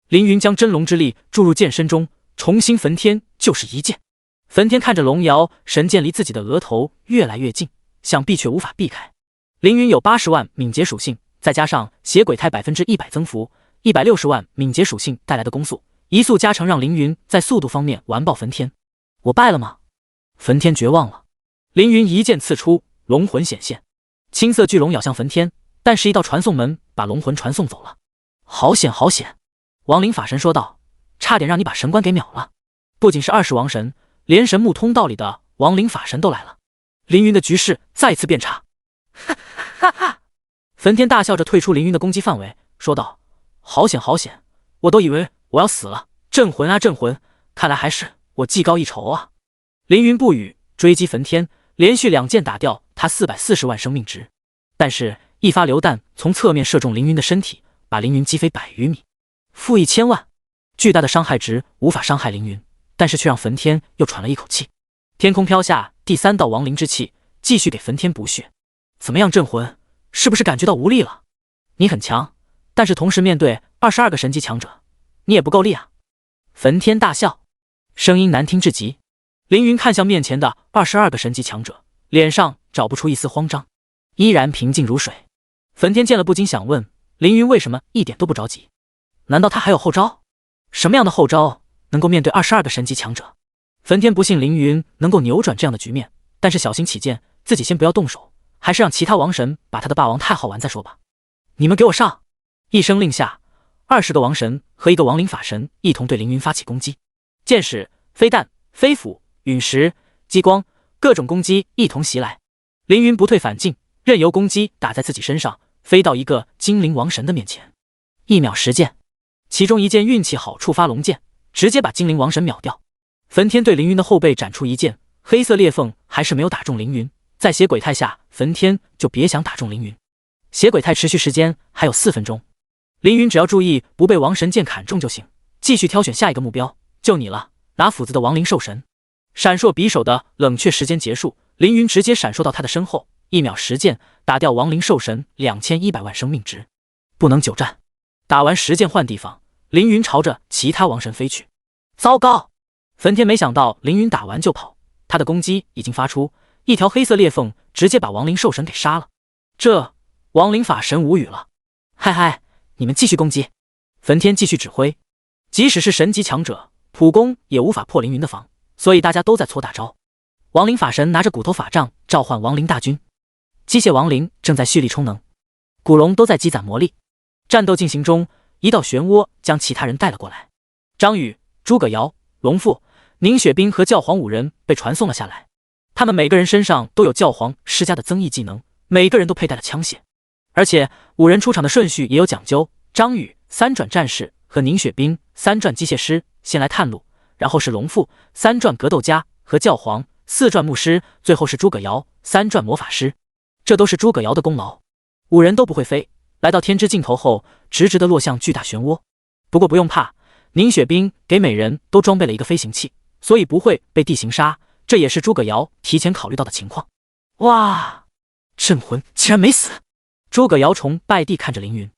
凌云将真龙之力注入剑身中，重新焚天就是一剑。焚天看着龙摇神剑离自己的额头越来越近，想避却无法避开。凌云有80万敏捷属性，再加上邪鬼态100%增幅，160万敏捷属性带来的攻速，一速加成让凌云在速度方面完爆焚天。我败了吗？焚天绝望了。凌云一剑刺出，龙魂显现，青色巨龙咬向焚天，但是一道传送门把龙魂传送走了。好险好险！亡灵法神说道，差点让你把神官给秒了。不仅是20王神，连神木通道里的亡灵法神都来了。凌云的局势再次变差。哈哈哈！焚天大笑着退出凌云的攻击范围，说道：好险好险，我都以为我要死了。镇魂啊镇魂，看来还是我技高一筹啊。凌云不语，追击焚天，连续2箭打掉他440万生命值。但是，一发榴弹从侧面射中凌云的身体，把凌云击飞100余米。负1000万，巨大的伤害值无法伤害凌云，但是却让焚天又喘了一口气。天空飘下第3道亡灵之气，继续给焚天补血。怎么样，镇魂，是不是感觉到无力了？你很强，但是同时面对22个神级强者，你也不够力啊！焚天大笑，声音难听至极。凌云看向面前的22个神级强者，脸上找不出一丝慌张，依然平静如水。焚天见了不禁想问，凌云为什么一点都不着急？难道他还有后招？什么样的后招能够面对22个神级强者？焚天不信凌云能够扭转这样的局面，但是小心起见，自己先不要动手，还是让其他王神把他的霸王太昊完再说吧。你们给我上！一声令下，20个王神和1个亡灵法神一同对凌云发起攻击，箭矢、飞弹、飞斧、陨石、激光，各种攻击一同袭来。凌云不退反进，任由攻击打在自己身上，飞到一个精灵王神的面前。1秒10箭，其中一箭运气好触发龙剑，直接把精灵王神秒掉。焚天对凌云的后背斩出一剑，黑色裂缝还是没有打中凌云。在血鬼态下，焚天就别想打中凌云。血鬼态持续时间还有4分钟，凌云只要注意不被王神剑砍中就行，继续挑选下一个目标。就你了，拿斧子的亡灵兽神。闪烁匕首的冷却时间结束，凌云直接闪烁到他的身后，1秒10箭打掉亡灵兽神2100万生命值。不能久战，打完10箭换地方，凌云朝着其他王神飞去。糟糕！焚天没想到凌云打完就跑，他的攻击已经发出，一条黑色裂缝直接把亡灵兽神给杀了。这亡灵法神无语了，嗨嗨，你们继续攻击！焚天继续指挥，即使是神级强者，普攻也无法破凌云的防，所以大家都在搓大招。亡灵法神拿着骨头法杖召唤亡灵大军，机械亡灵正在蓄力充能，古龙都在积攒魔力。战斗进行中，一道漩涡将其他人带了过来。张宇、诸葛瑶、龙父、宁雪冰和教皇5人被传送了下来，他们每个人身上都有教皇施加的增益技能，每个人都佩戴了枪械，而且5人出场的顺序也有讲究。张宇3转战士和宁雪冰3转机械师先来探路，然后是龙父3转格斗家和教皇4转牧师，最后是诸葛瑶3转魔法师。这都是诸葛瑶的功劳。5人都不会飞，来到天之尽头后，直直的落向巨大漩涡。不过不用怕，宁雪冰给每人都装备了一个飞行器，所以不会被地形杀，这也是诸葛瑶提前考虑到的情况。哇，镇魂竟然没死！诸葛瑶崇拜地看着凌云，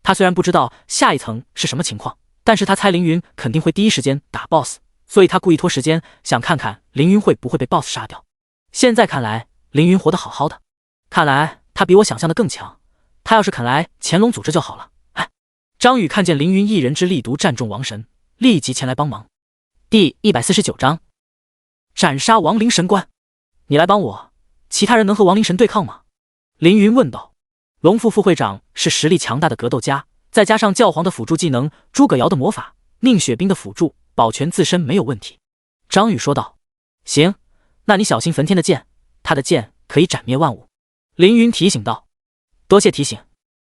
他虽然不知道下一层是什么情况，但是他猜凌云肯定会第一时间打 BOSS， 所以他故意拖时间，想看看凌云会不会被 BOSS 杀掉。现在看来，凌云活得好好的，看来他比我想象的更强。他要是肯来乾隆组织就好了。哎，张宇看见凌云一人之力独战众王神，立即前来帮忙。第149章，斩杀亡灵神官。你来帮我，其他人能和亡灵神对抗吗？凌云问道。龙父副会长是实力强大的格斗家，再加上教皇的辅助技能，诸葛瑶的魔法，宁雪冰的辅助，保全自身没有问题。张宇说道。行，那你小心焚天的剑，他的剑可以斩灭万物。凌云提醒道。多谢提醒。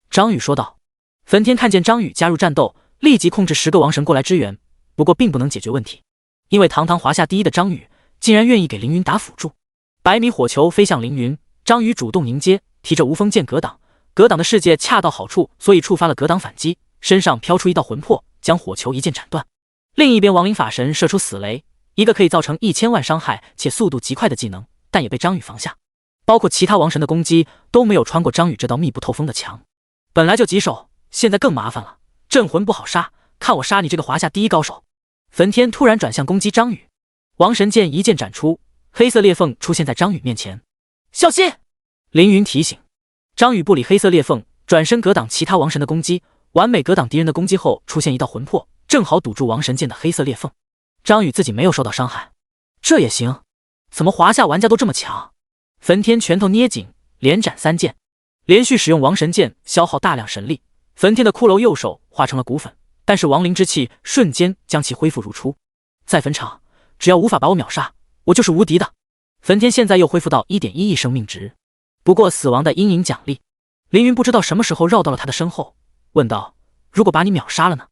张宇说道。焚天看见张宇加入战斗，立即控制10个王神过来支援，不过并不能解决问题，因为堂堂华夏第一的张宇竟然愿意给凌云打辅助。100米火球飞向凌云，张宇主动迎接，提着无锋剑格挡，格挡的世界恰到好处，所以触发了格挡反击，身上飘出一道魂魄，将火球一剑斩断。另一边亡灵法神射出死雷，一个可以造成1000万伤害且速度极快的技能，但也被张宇防下。包括其他王神的攻击都没有穿过张宇这道密不透风的墙。本来就棘手，现在更麻烦了，镇魂不好杀，看我杀你这个华夏第一高手。焚天突然转向攻击张宇，王神剑一剑斩出，黑色裂缝出现在张宇面前。小心！凌云提醒。张宇不理黑色裂缝，转身格挡其他王神的攻击，完美格挡敌人的攻击后，出现一道魂魄，正好堵住王神剑的黑色裂缝。张宇自己没有受到伤害，这也行？怎么华夏玩家都这么强？焚天拳头捏紧，连斩3剑，连续使用王神剑消耗大量神力。焚天的骷髅右手化成了骨粉，但是亡灵之气瞬间将其恢复如初。在坟场，只要无法把我秒杀，我就是无敌的。焚天现在又恢复到 1.1 亿生命值，不过死亡的阴影奖励。凌云不知道什么时候绕到了他的身后，问道：如果把你秒杀了呢？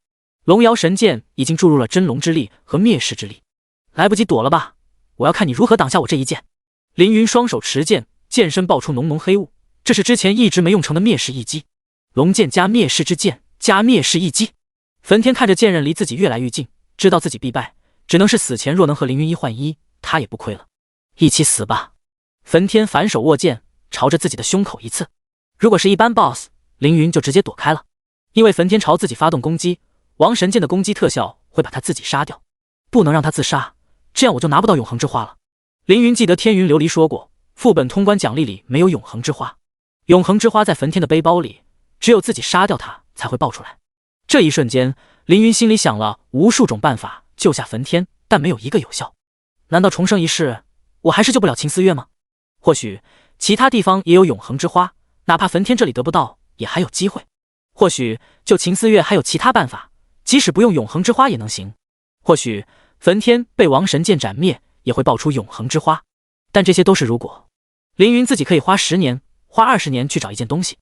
龙瑶神剑已经注入了真龙之力和灭世之力，来不及躲了吧？我要看你如何挡下我这一剑。凌云双手持剑，剑身爆出浓浓黑雾，这是之前一直没用成的灭世一击，龙剑加灭世之剑加灭世一击。焚天看着剑刃离自己越来越近，知道自己必败，只能是死前若能和凌云一换一，他也不亏了。一起死吧！焚天反手握剑，朝着自己的胸口一刺。如果是一般 BOSS， 凌云就直接躲开了，因为焚天朝自己发动攻击，王神剑的攻击特效会把他自己杀掉，不能让他自杀，这样我就拿不到永恒之花了。凌云记得天云琉璃说过，副本通关奖励里没有永恒之花，永恒之花在焚天的背包里，只有自己杀掉他才会爆出来。这一瞬间，凌云心里想了无数种办法救下焚天，但没有一个有效。难道重生一世，我还是救不了秦思月吗？或许其他地方也有永恒之花，哪怕焚天这里得不到，也还有机会。或许救秦思月还有其他办法，即使不用永恒之花也能行。或许焚天被王神剑斩灭，也会爆出永恒之花。但这些都是如果。凌云自己可以花10年、花20年去找一件东西，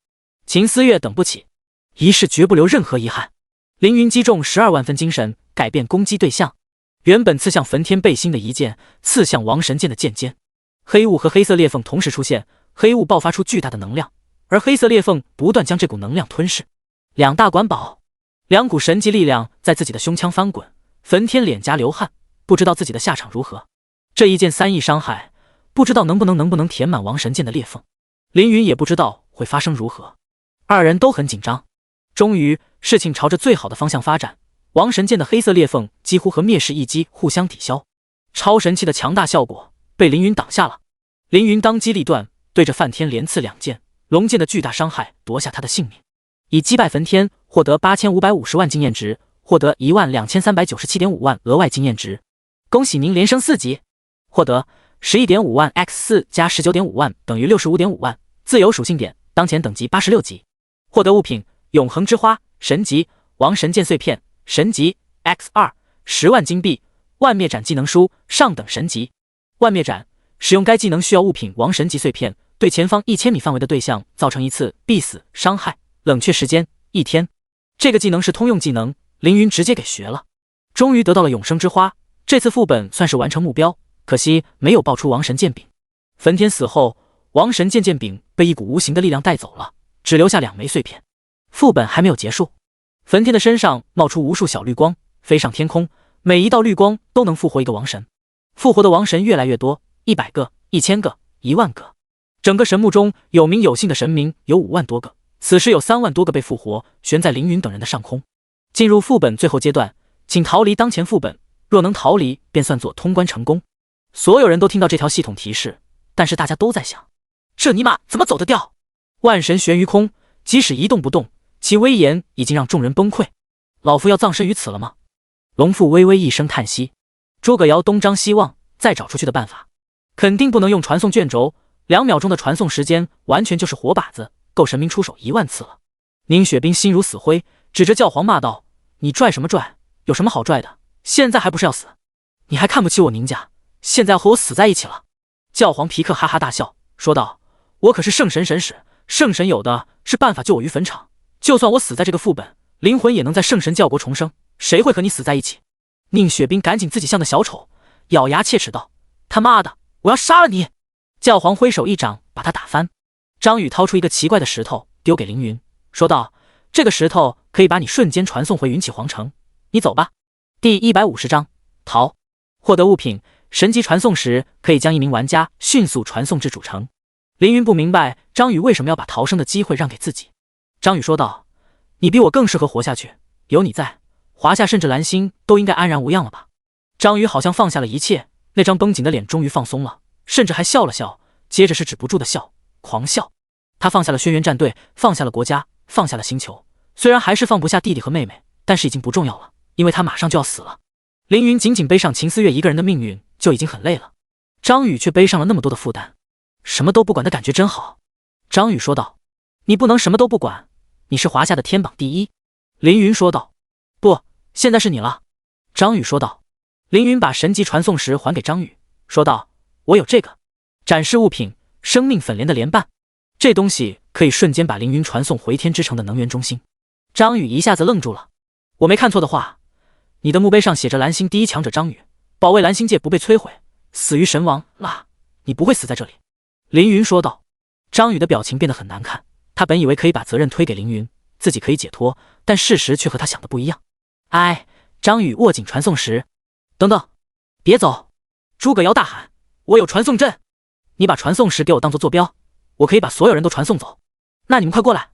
秦思月等不起，一世绝不留任何遗憾。凌云击中12万分精神，改变攻击对象，原本刺向焚天背心的一剑，刺向王神剑的剑尖。黑雾和黑色裂缝同时出现，黑雾爆发出巨大的能量，而黑色裂缝不断将这股能量吞噬。两大管饱，两股神级力量在自己的胸腔翻滚，焚天脸颊流汗，不知道自己的下场如何。这一剑3亿伤害，不知道能不能填满王神剑的裂缝。凌云也不知道会发生如何，二人都很紧张。终于，事情朝着最好的方向发展，王神剑的黑色裂缝几乎和灭世一击互相抵消，超神器的强大效果被凌云挡下了。凌云当机立断，对着梵天连刺2剑，龙剑的巨大伤害夺下他的性命，以击败焚天获得8550万经验值，获得12397.5万额外经验值。恭喜您连升4级，获得 11.5 万 x4 加 19.5 万等于 65.5 万，自由属性点，当前等级86级。获得物品永恒之花神级，王神剑碎片神级 x2 10万金币，万灭斩技能书上等神级。万灭斩使用该技能需要物品王神级碎片，对前方1000米范围的对象造成1次必死伤害，冷却时间1天。这个技能是通用技能，凌云直接给学了。终于得到了永生之花，这次副本算是完成目标，可惜没有爆出王神剑柄。焚天死后，王神剑剑柄被一股无形的力量带走了，只留下2枚碎片。副本还没有结束，焚天的身上冒出无数小绿光，飞上天空，每一道绿光都能复活一个王神。复活的王神越来越多，100个、1000个、1万个。整个神墓中有名有姓的神明有5万多个，此时有3万多个被复活，悬在凌云等人的上空。进入副本最后阶段，请逃离当前副本，若能逃离便算作通关成功。所有人都听到这条系统提示，但是大家都在想，这尼玛怎么走得掉？万神悬于空，即使一动不动，其威严已经让众人崩溃。老夫要葬身于此了吗？龙父微微一声叹息。诸葛瑶东张西望，再找出去的办法，肯定不能用传送卷轴，2秒钟的传送时间完全就是活靶子，够神明出手1万次了。宁雪冰心如死灰，指着教皇骂道：“你拽什么拽？有什么好拽的？现在还不是要死？你还看不起我宁家，现在要和我死在一起了？”教皇皮克哈哈大笑，说道：“我可是圣神神使，圣神有的是办法救我于坟场，就算我死在这个副本，灵魂也能在圣神教国重生，谁会和你死在一起？”宁雪冰赶紧自己像个小丑，咬牙切齿道：“他妈的，我要杀了你！”教皇挥手一掌把他打翻。张宇掏出一个奇怪的石头丢给凌云，说道：“这个石头可以把你瞬间传送回云起皇城，你走吧。”第150章逃。获得物品神级传送时，可以将一名玩家迅速传送至主城。凌云不明白张宇为什么要把逃生的机会让给自己。张宇说道：“你比我更适合活下去，有你在，华夏甚至蓝星都应该安然无恙了吧？”张宇好像放下了一切，那张绷紧的脸终于放松了，甚至还笑了笑，接着是止不住的笑，狂笑。他放下了轩辕战队，放下了国家，放下了星球，虽然还是放不下弟弟和妹妹，但是已经不重要了，因为他马上就要死了。凌云仅仅背上秦思月一个人的命运就已经很累了，张宇却背上了那么多的负担，什么都不管的感觉真好。张宇说道：“你不能什么都不管，你是华夏的天榜第一。”凌云说道：“不，现在是你了。”张宇说道。凌云把神级传送石还给张宇，说道：“我有这个展示物品生命粉莲的莲瓣，这东西可以瞬间把凌云传送回天之城的能源中心。”张宇一下子愣住了，我没看错的话，你的墓碑上写着蓝星第一强者张宇，保卫蓝星界不被摧毁，死于神王啦，你不会死在这里。”凌云说道。张宇的表情变得很难看，他本以为可以把责任推给凌云，自己可以解脱，但事实却和他想的不一样。哎，张宇握紧传送石。等等，别走！诸葛瑶大喊：“我有传送阵，你把传送石给我当做坐标，我可以把所有人都传送走。”那你们快过来！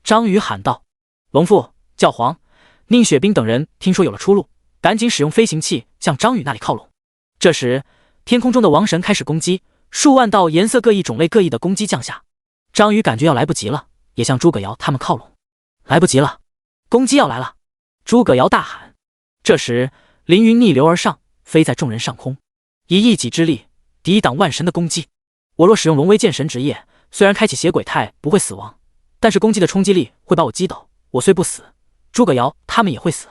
张宇喊道。龙父、教皇、宁雪冰等人听说有了出路，赶紧使用飞行器向张宇那里靠拢。这时，天空中的王神开始攻击，数万道颜色各异、种类各异的攻击降下。张宇感觉要来不及了，也向诸葛瑶他们靠拢。来不及了，攻击要来了！诸葛瑶大喊。这时，凌云逆流而上，飞在众人上空，以一己之力抵挡万神的攻击。我若使用龙威剑神职业，虽然开启血鬼态不会死亡，但是攻击的冲击力会把我击倒。我虽不死，诸葛瑶他们也会死。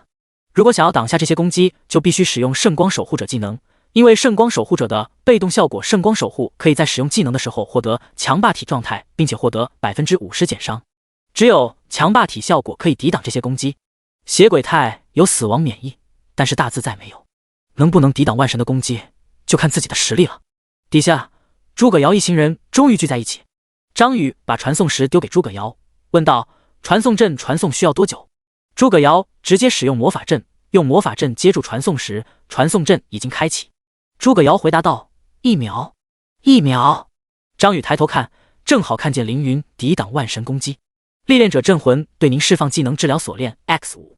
如果想要挡下这些攻击，就必须使用圣光守护者技能，因为圣光守护者的被动效果圣光守护可以在使用技能的时候获得强霸体状态，并且获得 50% 减伤。只有强霸体效果可以抵挡这些攻击。血鬼态有死亡免疫，但是大自在没有。能不能抵挡万神的攻击，就看自己的实力了。底下，诸葛瑶一行人终于聚在一起。张宇把传送石丢给诸葛瑶，问道：“传送阵传送需要多久？”诸葛瑶直接使用魔法阵，用魔法阵接住传送石，传送阵已经开启。诸葛瑶回答道：“1秒，1秒。”张宇抬头看，正好看见凌云抵挡万神攻击。历练者镇魂对您释放技能治疗锁链 X5。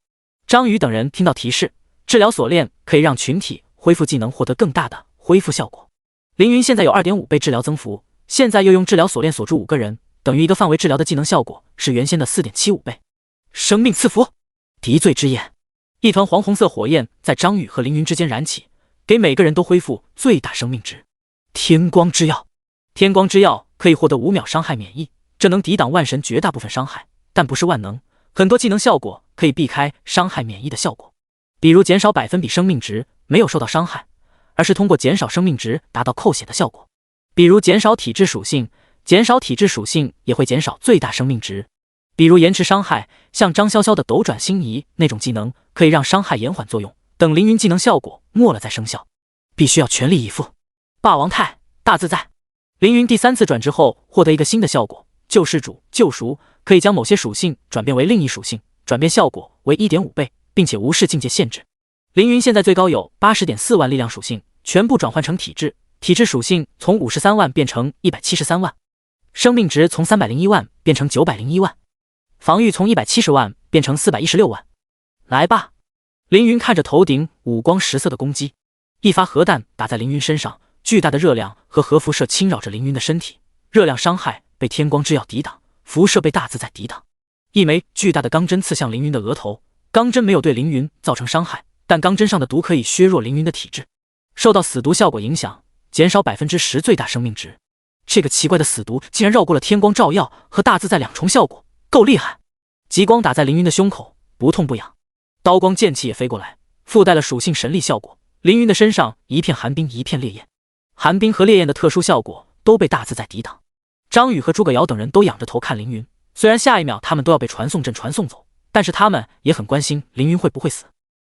张宇等人听到提示，治疗锁链可以让群体恢复技能获得更大的恢复效果。凌云现在有 2.5 倍治疗增幅，现在又用治疗锁链锁住5个人，等于一个范围治疗的技能效果是原先的 4.75 倍。生命赐福，敌罪之焰，一团黄红色火焰在张宇和凌云之间燃起，给每个人都恢复最大生命值。天光之药，天光之药可以获得5秒伤害免疫，这能抵挡万神绝大部分伤害，但不是万能。很多技能效果可以避开伤害免疫的效果，比如减少100%生命值没有受到伤害，而是通过减少生命值达到扣血的效果。比如减少体质属性，减少体质属性也会减少最大生命值。比如延迟伤害，像张潇潇的斗转星移那种技能可以让伤害延缓作用，等凌云技能效果没了再生效。必须要全力以赴。霸王态，大自在。凌云第3次转职后获得一个新的效果，救世主救赎，可以将某些属性转变为另一属性，转变效果为 1.5 倍，并且无视境界限制。凌云现在最高有 80.4 万力量属性，全部转换成体质，体质属性从53万变成173万，生命值从301万变成901万，防御从170万变成416万。来吧！凌云看着头顶五光十色的攻击，一发核弹打在凌云身上，巨大的热量和核辐射侵扰着凌云的身体，热量伤害被天光之药抵挡，辐射被大自在抵挡。一枚巨大的钢针刺向凌云的额头，钢针没有对凌云造成伤害，但钢针上的毒可以削弱凌云的体质，受到死毒效果影响，减少 10% 最大生命值。这个奇怪的死毒竟然绕过了天光照耀和大自在2重效果，够厉害！极光打在凌云的胸口，不痛不痒。刀光剑气也飞过来，附带了属性神力效果，凌云的身上一片寒冰一片烈焰，寒冰和烈焰的特殊效果都被大自在抵挡。张宇和诸葛瑶等人都仰着头看凌云，虽然下一秒他们都要被传送阵传送走，但是他们也很关心凌云会不会死。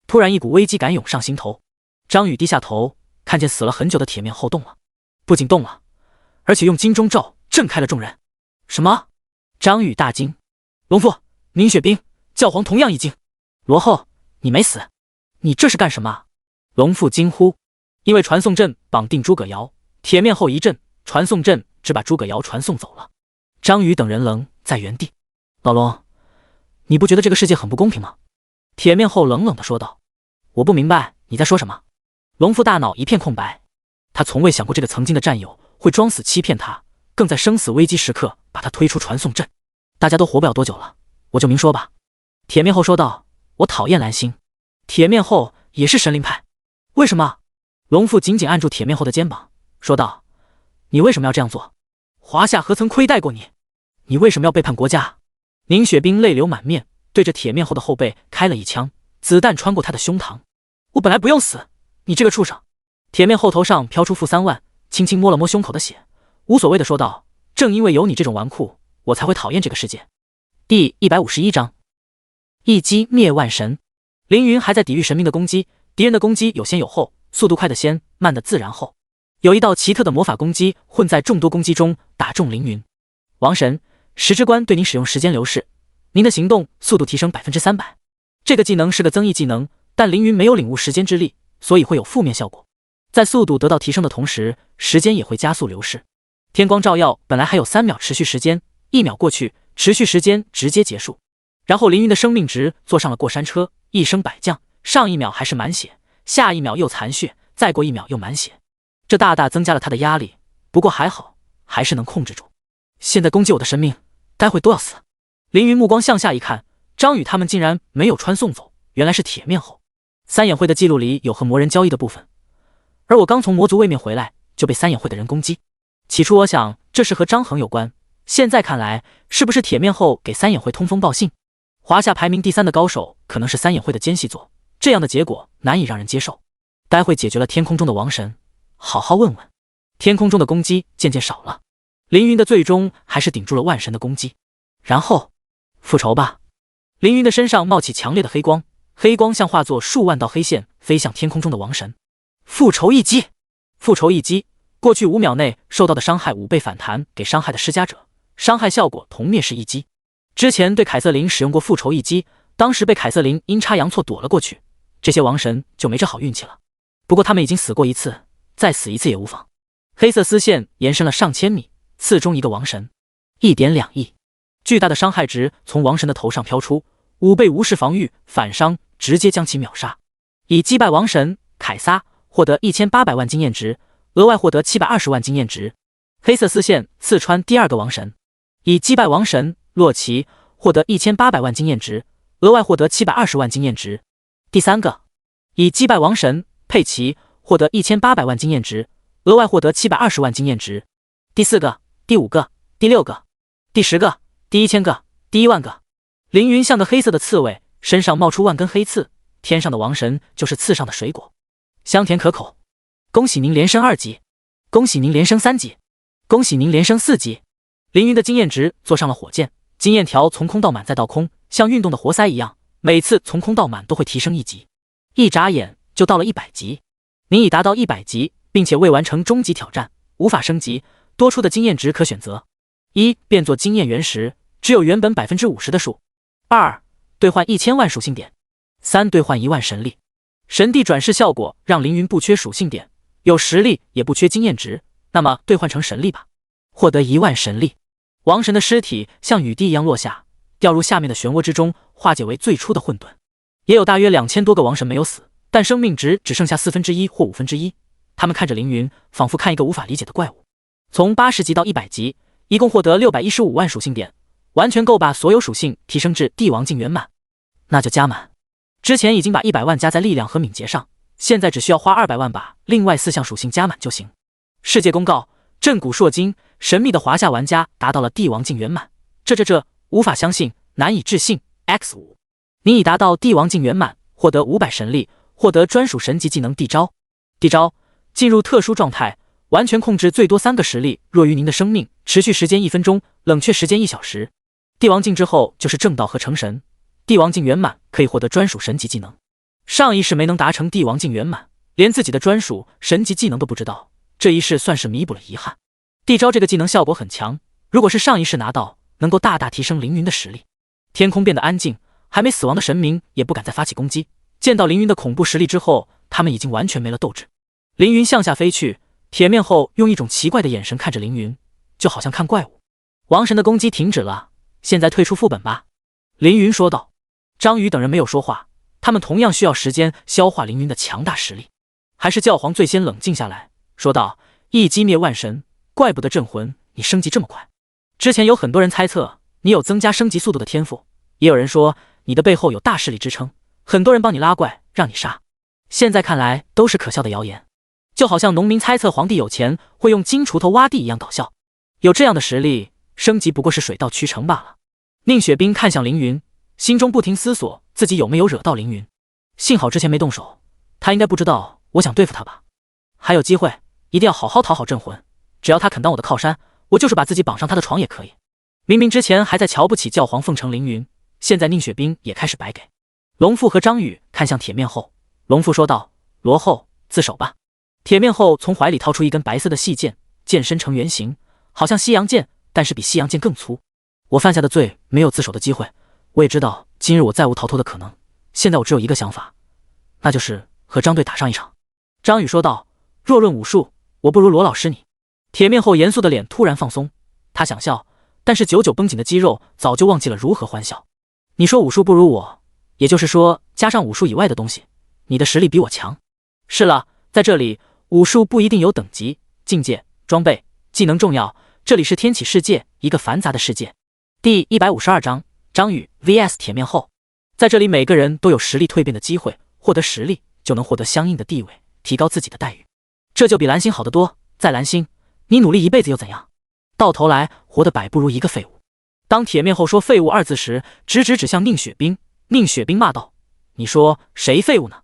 突然一股危机感涌上心头，张宇低下头，看见死了很久的铁面后动了，不仅动了，而且用金钟罩震开了众人。什么？张宇大惊。龙父、宁雪冰、教皇同样一惊。罗后，你没死，你这是干什么？龙父惊呼。因为传送阵绑定诸葛瑶，铁面后一震，传送阵只把诸葛瑶传送走了。张宇等人愣在原地。老龙，你不觉得这个世界很不公平吗？铁面后冷冷地说道。我不明白你在说什么。龙父大脑一片空白，他从未想过这个曾经的战友会装死欺骗他，更在生死危机时刻把他推出传送阵。大家都活不了多久了，我就明说吧。铁面后说道。我讨厌蓝星。铁面后也是神灵派。为什么？龙父紧紧按住铁面后的肩膀，说道：你为什么要这样做？华夏何曾亏待过你？你为什么要背叛国家？宁雪冰泪流满面，对着铁面后的后背开了一枪，子弹穿过他的胸膛。我本来不用死，你这个畜生！铁面后头上飘出-3万，轻轻摸了摸胸口的血，无所谓的说道：正因为有你这种纨绔，我才会讨厌这个世界。第151章一击灭万神。凌云还在抵御神明的攻击，敌人的攻击有先有后，速度快的先，慢的自然后。有一道奇特的魔法攻击混在众多攻击中打中凌云。王神，时之关对您使用时间流逝，您的行动速度提升300%。这个技能是个增益技能，但凌云没有领悟时间之力，所以会有负面效果。在速度得到提升的同时，时间也会加速流逝。天光照耀本来还有3秒持续时间，1秒过去，持续时间直接结束。然后凌云的生命值坐上了过山车，一升百降，上一秒还是满血，下一秒又残血，再过1秒又满血，这大大增加了他的压力。不过还好，还是能控制住。现在攻击我的生命，待会都要死。凌云目光向下一看，张宇他们竟然没有穿送走，原来是铁面后。三眼会的记录里有和魔人交易的部分，而我刚从魔族位面回来，就被三眼会的人攻击。起初我想这是和张衡有关，现在看来是不是铁面后给三眼会通风报信？华夏排名第3的高手可能是三眼会的奸细做，这样的结果难以让人接受。待会解决了天空中的王神，好好问问。天空中的攻击渐渐少了，凌云的最终还是顶住了万神的攻击。然后复仇吧！凌云的身上冒起强烈的黑光，黑光像化作数万道黑线飞向天空中的王神。复仇一击！复仇一击！过去5秒内受到的伤害5倍返弹给伤害的施加者，伤害效果同灭世一击。之前对凯瑟琳使用过复仇一击，当时被凯瑟琳阴差阳错躲了过去，这些王神就没这好运气了。不过他们已经死过一次，再死一次也无妨。黑色丝线延伸了上千米，刺中一个王神，1.2亿。巨大的伤害值从王神的头上飘出，5倍无视防御反伤，直接将其秒杀。以击败王神凯撒获得1800万经验值，额外获得720万经验值。黑色丝线刺穿第2个王神，以击败王神洛奇获得1800万经验值，额外获得720万经验值。第3个，以击败王神佩奇获得1800万经验值，额外获得720万经验值。第4个、第5个、第6个、第10个、第1000个、第1万个。凌云像个黑色的刺猬，身上冒出万根黑刺，天上的王神就是刺上的水果，香甜可口。恭喜您连升2级，恭喜您连升3级，恭喜您连升4级。凌云的经验值坐上了火箭，经验条从空到满再到空，像运动的活塞一样，每次从空到满都会提升1级，一眨眼就到了100级。您已达到100级，并且未完成终极挑战，无法升级，多出的经验值可选择：1. 变作经验原石，只有原本50%的数；2. 兑换1000万属性点；3. 兑换1万神力。神帝转世效果让凌云不缺属性点，有实力也不缺经验值，那么兑换成神力吧，获得1万神力。王神的尸体像雨滴一样落下，掉入下面的漩涡之中，化解为最初的混沌。也有大约2000多个王神没有死，但生命值只剩下1/4或1/5。他们看着凌云，仿佛看一个无法理解的怪物。从80级到100级，一共获得615万属性点，完全够把所有属性提升至帝王境圆满。那就加满。之前已经把100万加在力量和敏捷上，现在只需要花200万把另外4项属性加满就行。世界公告：震古烁今，神秘的华夏玩家达到了帝王境圆满。这无法相信，难以置信。X5，你已达到帝王境圆满，获得500神力，获得专属神级技能地招。地招：进入特殊状态，完全控制最多3个实力，弱于您的生命，持续时间1分钟，冷却时间1小时。帝王境之后就是正道和成神。帝王境圆满可以获得专属神级技能。上一世没能达成帝王境圆满，连自己的专属神级技能都不知道，这一世算是弥补了遗憾。地招这个技能效果很强，如果是上一世拿到，能够大大提升凌云的实力。天空变得安静，还没死亡的神明也不敢再发起攻击。见到凌云的恐怖实力之后，他们已经完全没了斗志。凌云向下飞去，铁面后用一种奇怪的眼神看着凌云，就好像看怪物。王神的攻击停止了，现在退出副本吧，凌云说道。张宇等人没有说话，他们同样需要时间消化凌云的强大实力。还是教皇最先冷静下来，说道：一击灭万神，怪不得镇魂你升级这么快。之前有很多人猜测你有增加升级速度的天赋，也有人说你的背后有大势力支撑，很多人帮你拉怪让你杀，现在看来都是可笑的谣言，就好像农民猜测皇帝有钱会用金锄头挖地一样搞笑。有这样的实力，升级不过是水到渠成罢了。宁雪冰看向凌云，心中不停思索自己有没有惹到凌云。幸好之前没动手，他应该不知道我想对付他吧。还有机会，一定要好好讨好镇魂，只要他肯当我的靠山，我就是把自己绑上他的床也可以。明明之前还在瞧不起教皇奉承凌云，现在宁雪冰也开始白给。龙父和张宇看向铁面后，龙父说道：罗后自首吧。铁面后从怀里掏出一根白色的细剑，剑身呈圆形，好像西洋剑，但是比西洋剑更粗。我犯下的罪没有自首的机会，我也知道今日我再无逃脱的可能。现在我只有一个想法，那就是和张队打上一场。张宇说道：“若论武术，我不如罗老师你。”铁面后严肃的脸突然放松，他想笑，但是久久绷紧的肌肉早就忘记了如何欢笑。你说武术不如我，也就是说加上武术以外的东西，你的实力比我强。是了，在这里武术不一定有等级、境界、装备、技能重要，这里是天启世界，一个繁杂的世界。第152章，张宇 vs 铁面后。在这里每个人都有实力蜕变的机会，获得实力就能获得相应的地位，提高自己的待遇，这就比蓝星好得多。在蓝星，你努力一辈子又怎样？到头来活得百不如一个废物。当铁面后说废物二字时，直指向宁雪冰。宁雪冰骂道：“你说谁废物呢？”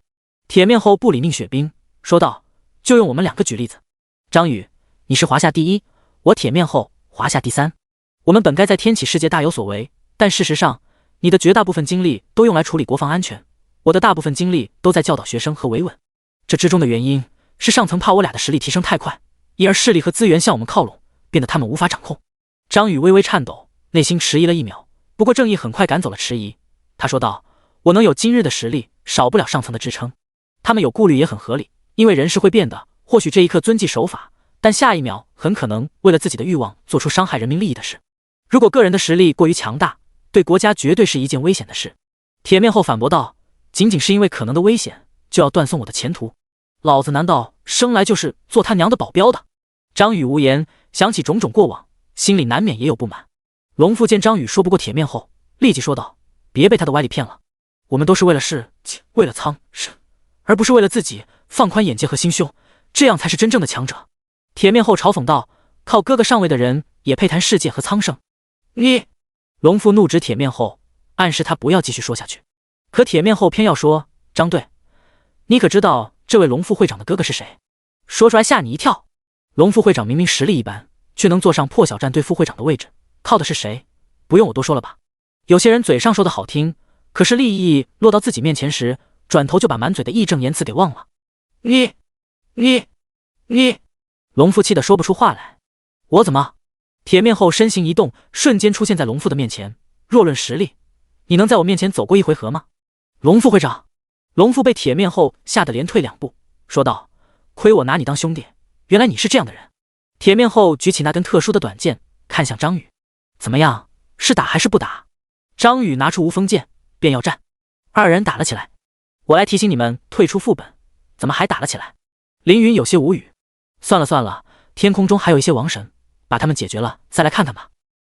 铁面后不理宁雪冰，说道：“就用我们两个举例子。张宇，你是华夏第一，我铁面后华夏第三。我们本该在天启世界大有所为，但事实上，你的绝大部分精力都用来处理国防安全，我的大部分精力都在教导学生和维稳。这之中的原因是上层怕我俩的实力提升太快，因而势力和资源向我们靠拢，变得他们无法掌控。”张宇微微颤抖，内心迟疑了1秒，不过正义很快赶走了迟疑。他说道：“我能有今日的实力，少不了上层的支撑。他们有顾虑也很合理，因为人是会变的，或许这一刻遵纪守法，但下一秒很可能为了自己的欲望做出伤害人民利益的事。如果个人的实力过于强大，对国家绝对是一件危险的事。”铁面后反驳道：“仅仅是因为可能的危险，就要断送我的前途？老子难道生来就是做他娘的保镖的？”张宇无言，想起种种过往，心里难免也有不满。龙父见张宇说不过铁面后，立即说道：“别被他的歪理骗了，我们都是为了事情，为了苍生，而不是为了自己，放宽眼界和心胸，这样才是真正的强者。”铁面后嘲讽道：“靠哥哥上位的人也配谈世界和苍生？你！”龙父怒指铁面后，暗示他不要继续说下去。可铁面后偏要说：“张队，你可知道这位龙副会长的哥哥是谁？说出来吓你一跳。龙副会长明明实力一般，却能坐上破晓战队副会长的位置，靠的是谁？不用我多说了吧？有些人嘴上说的好听，可是利益落到自己面前时，转头就把满嘴的义正言辞给忘了。你！龙父气得说不出话来。我怎么？铁面后身形一动，瞬间出现在龙父的面前。若论实力，你能在我面前走过一回合吗？龙副会长。龙父被铁面后吓得连退2步，说道：“亏我拿你当兄弟，原来你是这样的人。”铁面后举起那根特殊的短剑，看向张宇：“怎么样，是打还是不打？”张宇拿出无锋剑，便要战。二人打了起来。我来提醒你们退出副本，怎么还打了起来？凌云有些无语。算了，天空中还有一些王神，把他们解决了再来看看吧。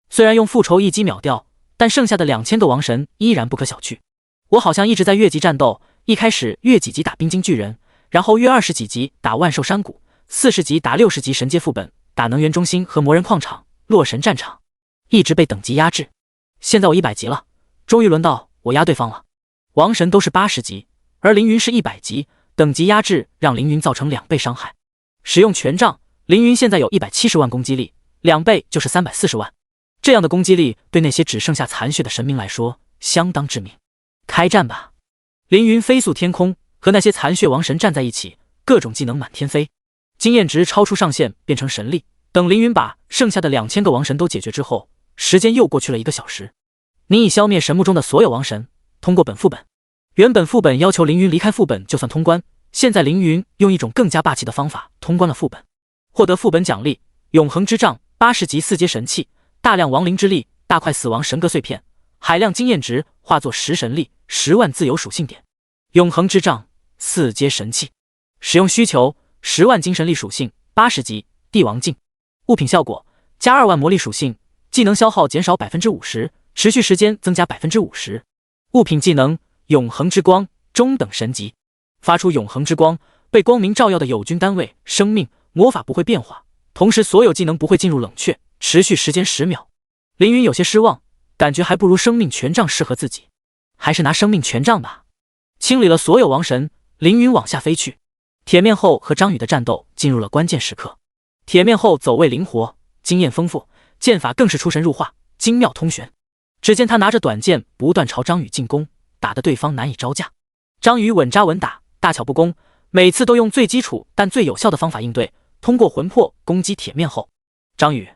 虽然用复仇一击秒掉，但剩下的2000个王神依然不可小觑。我好像一直在越级战斗，一开始越几级打冰晶巨人，然后越20几级打万寿山谷，40级打60级神阶副本，打能源中心和魔人矿场、洛神战场，一直被等级压制。现在我100级了，终于轮到我压对方了。王神都是80级，而凌云是100级，等级压制让凌云造成2倍伤害。使用权杖，凌云现在有170万攻击力，2倍就是340万。这样的攻击力对那些只剩下残血的神明来说相当致命。开战吧！凌云飞速天空，和那些残血王神站在一起，各种技能满天飞，经验值超出上限，变成神力。等凌云把剩下的2000个王神都解决之后，时间又过去了1个小时。你已消灭神木中的所有王神，通过本副本。原本副本要求凌云离开副本就算通关，现在凌云用一种更加霸气的方法通关了副本，获得副本奖励：永恒之杖80级4阶神器，大量亡灵之力，大块死亡神格碎片，海量经验值化作10神力，10万自由属性点。永恒之杖4阶神器，使用需求10万精神力属性，80级帝王镜。物品效果：加2万魔力属性，技能消耗减少 50%， 持续时间增加 50%。物品技能：永恒之光中等神级，发出永恒之光，被光明照耀的友军单位生命魔法不会变化，同时所有技能不会进入冷却，持续时间10秒。凌云有些失望，感觉还不如生命权杖适合自己，还是拿生命权杖吧。清理了所有王神，凌云往下飞去。铁面后和张宇的战斗进入了关键时刻。铁面后走位灵活，经验丰富，剑法更是出神入化，精妙通玄。只见他拿着短剑不断朝张宇进攻，打得对方难以招架。张宇稳扎稳打，大巧不工，每次都用最基础但最有效的方法应对，通过魂魄攻击铁面后。张宇，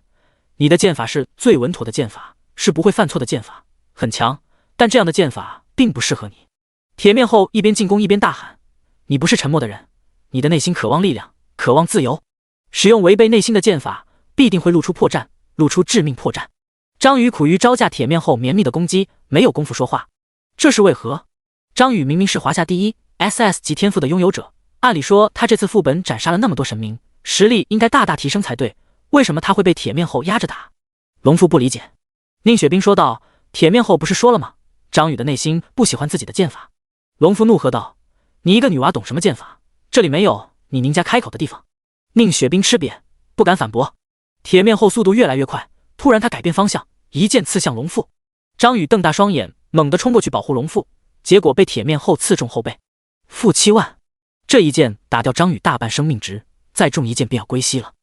你的剑法是最稳妥的剑法，是不会犯错的剑法，很强，但这样的剑法并不适合你。铁面后一边进攻一边大喊：你不是沉默的人，你的内心渴望力量，渴望自由，使用违背内心的剑法，必定会露出破绽，露出致命破绽。张宇苦于招架铁面后绵密的攻击，没有功夫说话。这是为何？张宇明明是华夏第一 SS 级天赋的拥有者，按理说他这次副本斩杀了那么多神明，实力应该大大提升才对，为什么他会被铁面后压着打？龙父不理解。宁雪冰说道：铁面后不是说了吗？张宇的内心不喜欢自己的剑法。龙父怒喝道：你一个女娃懂什么剑法？这里没有你宁家开口的地方。宁雪冰吃瘪，不敢反驳。铁面后速度越来越快，突然他改变方向，一剑刺向龙父。张宇瞪大双眼，猛地冲过去保护龙父，结果被铁面后刺中后背。负7万，这一剑打掉张宇大半生命值，再中一剑便要归西了。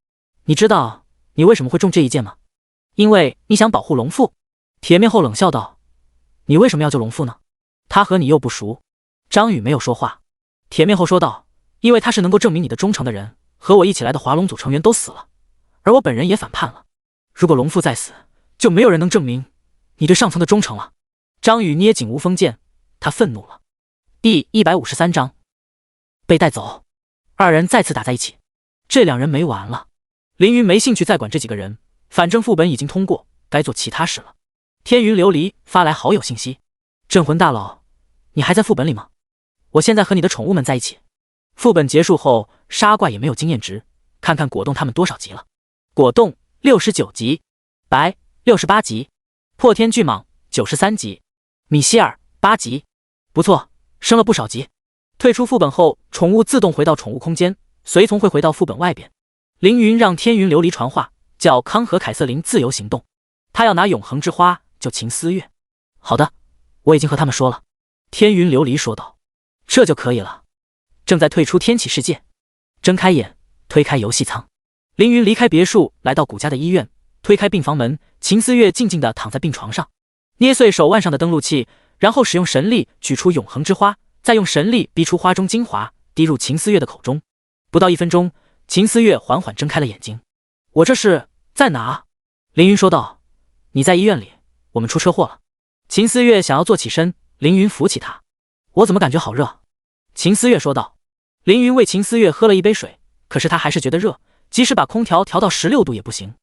你知道你为什么会中这一剑吗？因为你想保护龙父。铁面后冷笑道：你为什么要救龙父呢？他和你又不熟。张宇没有说话。铁面后说道：因为他是能够证明你的忠诚的人，和我一起来的华龙组成员都死了，而我本人也反叛了。如果龙父再死，就没有人能证明你对上层的忠诚了。张宇捏紧无锋剑，他愤怒了。第153章被带走。二人再次打在一起。这两人没完了。凌云没兴趣再管这几个人，反正副本已经通过，该做其他事了。天云琉璃发来好友信息：镇魂大佬，你还在副本里吗？我现在和你的宠物们在一起。副本结束后，杀怪也没有经验值，看看果冻他们多少级了。果冻69级，白68级，破天巨蟒93级，米歇尔8级，不错，升了不少级。退出副本后，宠物自动回到宠物空间，随从会回到副本外边。凌云让天云琉璃传话，叫康和凯瑟琳自由行动，他要拿永恒之花救秦思月。好的，我已经和他们说了。天云琉璃说道。这就可以了。正在退出天启世界，睁开眼，推开游戏舱。凌云离开别墅，来到谷家的医院，推开病房门，秦思月静静地躺在病床上，捏碎手腕上的登录器，然后使用神力取出永恒之花，再用神力逼出花中精华，滴入秦思月的口中。不到1分钟，秦思月缓缓睁开了眼睛。我这是在哪？凌云说道。你在医院里，我们出车祸了。秦思月想要坐起身，凌云扶起他。我怎么感觉好热？秦思月说道。凌云为秦思月喝了一杯水，可是他还是觉得热，即使把空调调到16度也不行。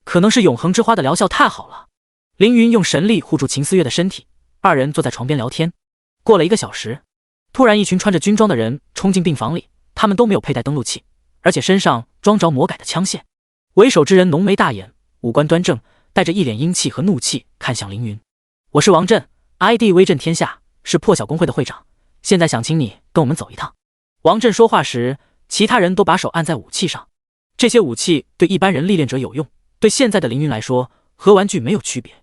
可能是永恒之花的疗效太好了。凌云用神力护住秦思月的身体，二人坐在床边聊天。过了1个小时，突然一群穿着军装的人冲进病房里，他们都没有佩戴登录器，而且身上装着魔改的枪械。为首之人浓眉大眼，五官端正，带着一脸阴气和怒气看向凌云。我是王震 ，ID 威震天下，是破晓公会的会长，现在想请你跟我们走一趟。王震说话时，其他人都把手按在武器上。这些武器对一般人历练者有用，对现在的凌云来说，和玩具没有区别。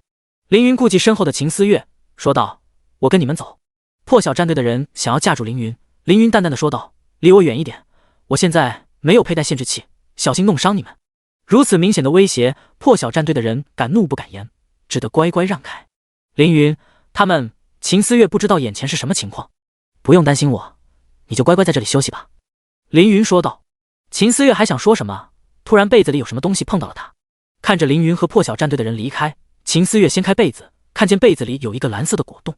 凌云顾忌身后的秦思月，说道：我跟你们走。破晓战队的人想要架住凌云，凌云淡淡的说道：离我远一点，我现在没有佩戴限制器，小心弄伤你们。如此明显的威胁，破晓战队的人敢怒不敢言，只得乖乖让开。凌云，他们，秦思月不知道眼前是什么情况。不用担心我，你就乖乖在这里休息吧。凌云说道。秦思月还想说什么，突然被子里有什么东西碰到了他。看着凌云和破晓战队的人离开，秦思月掀开被子，看见被子里有一个蓝色的果冻。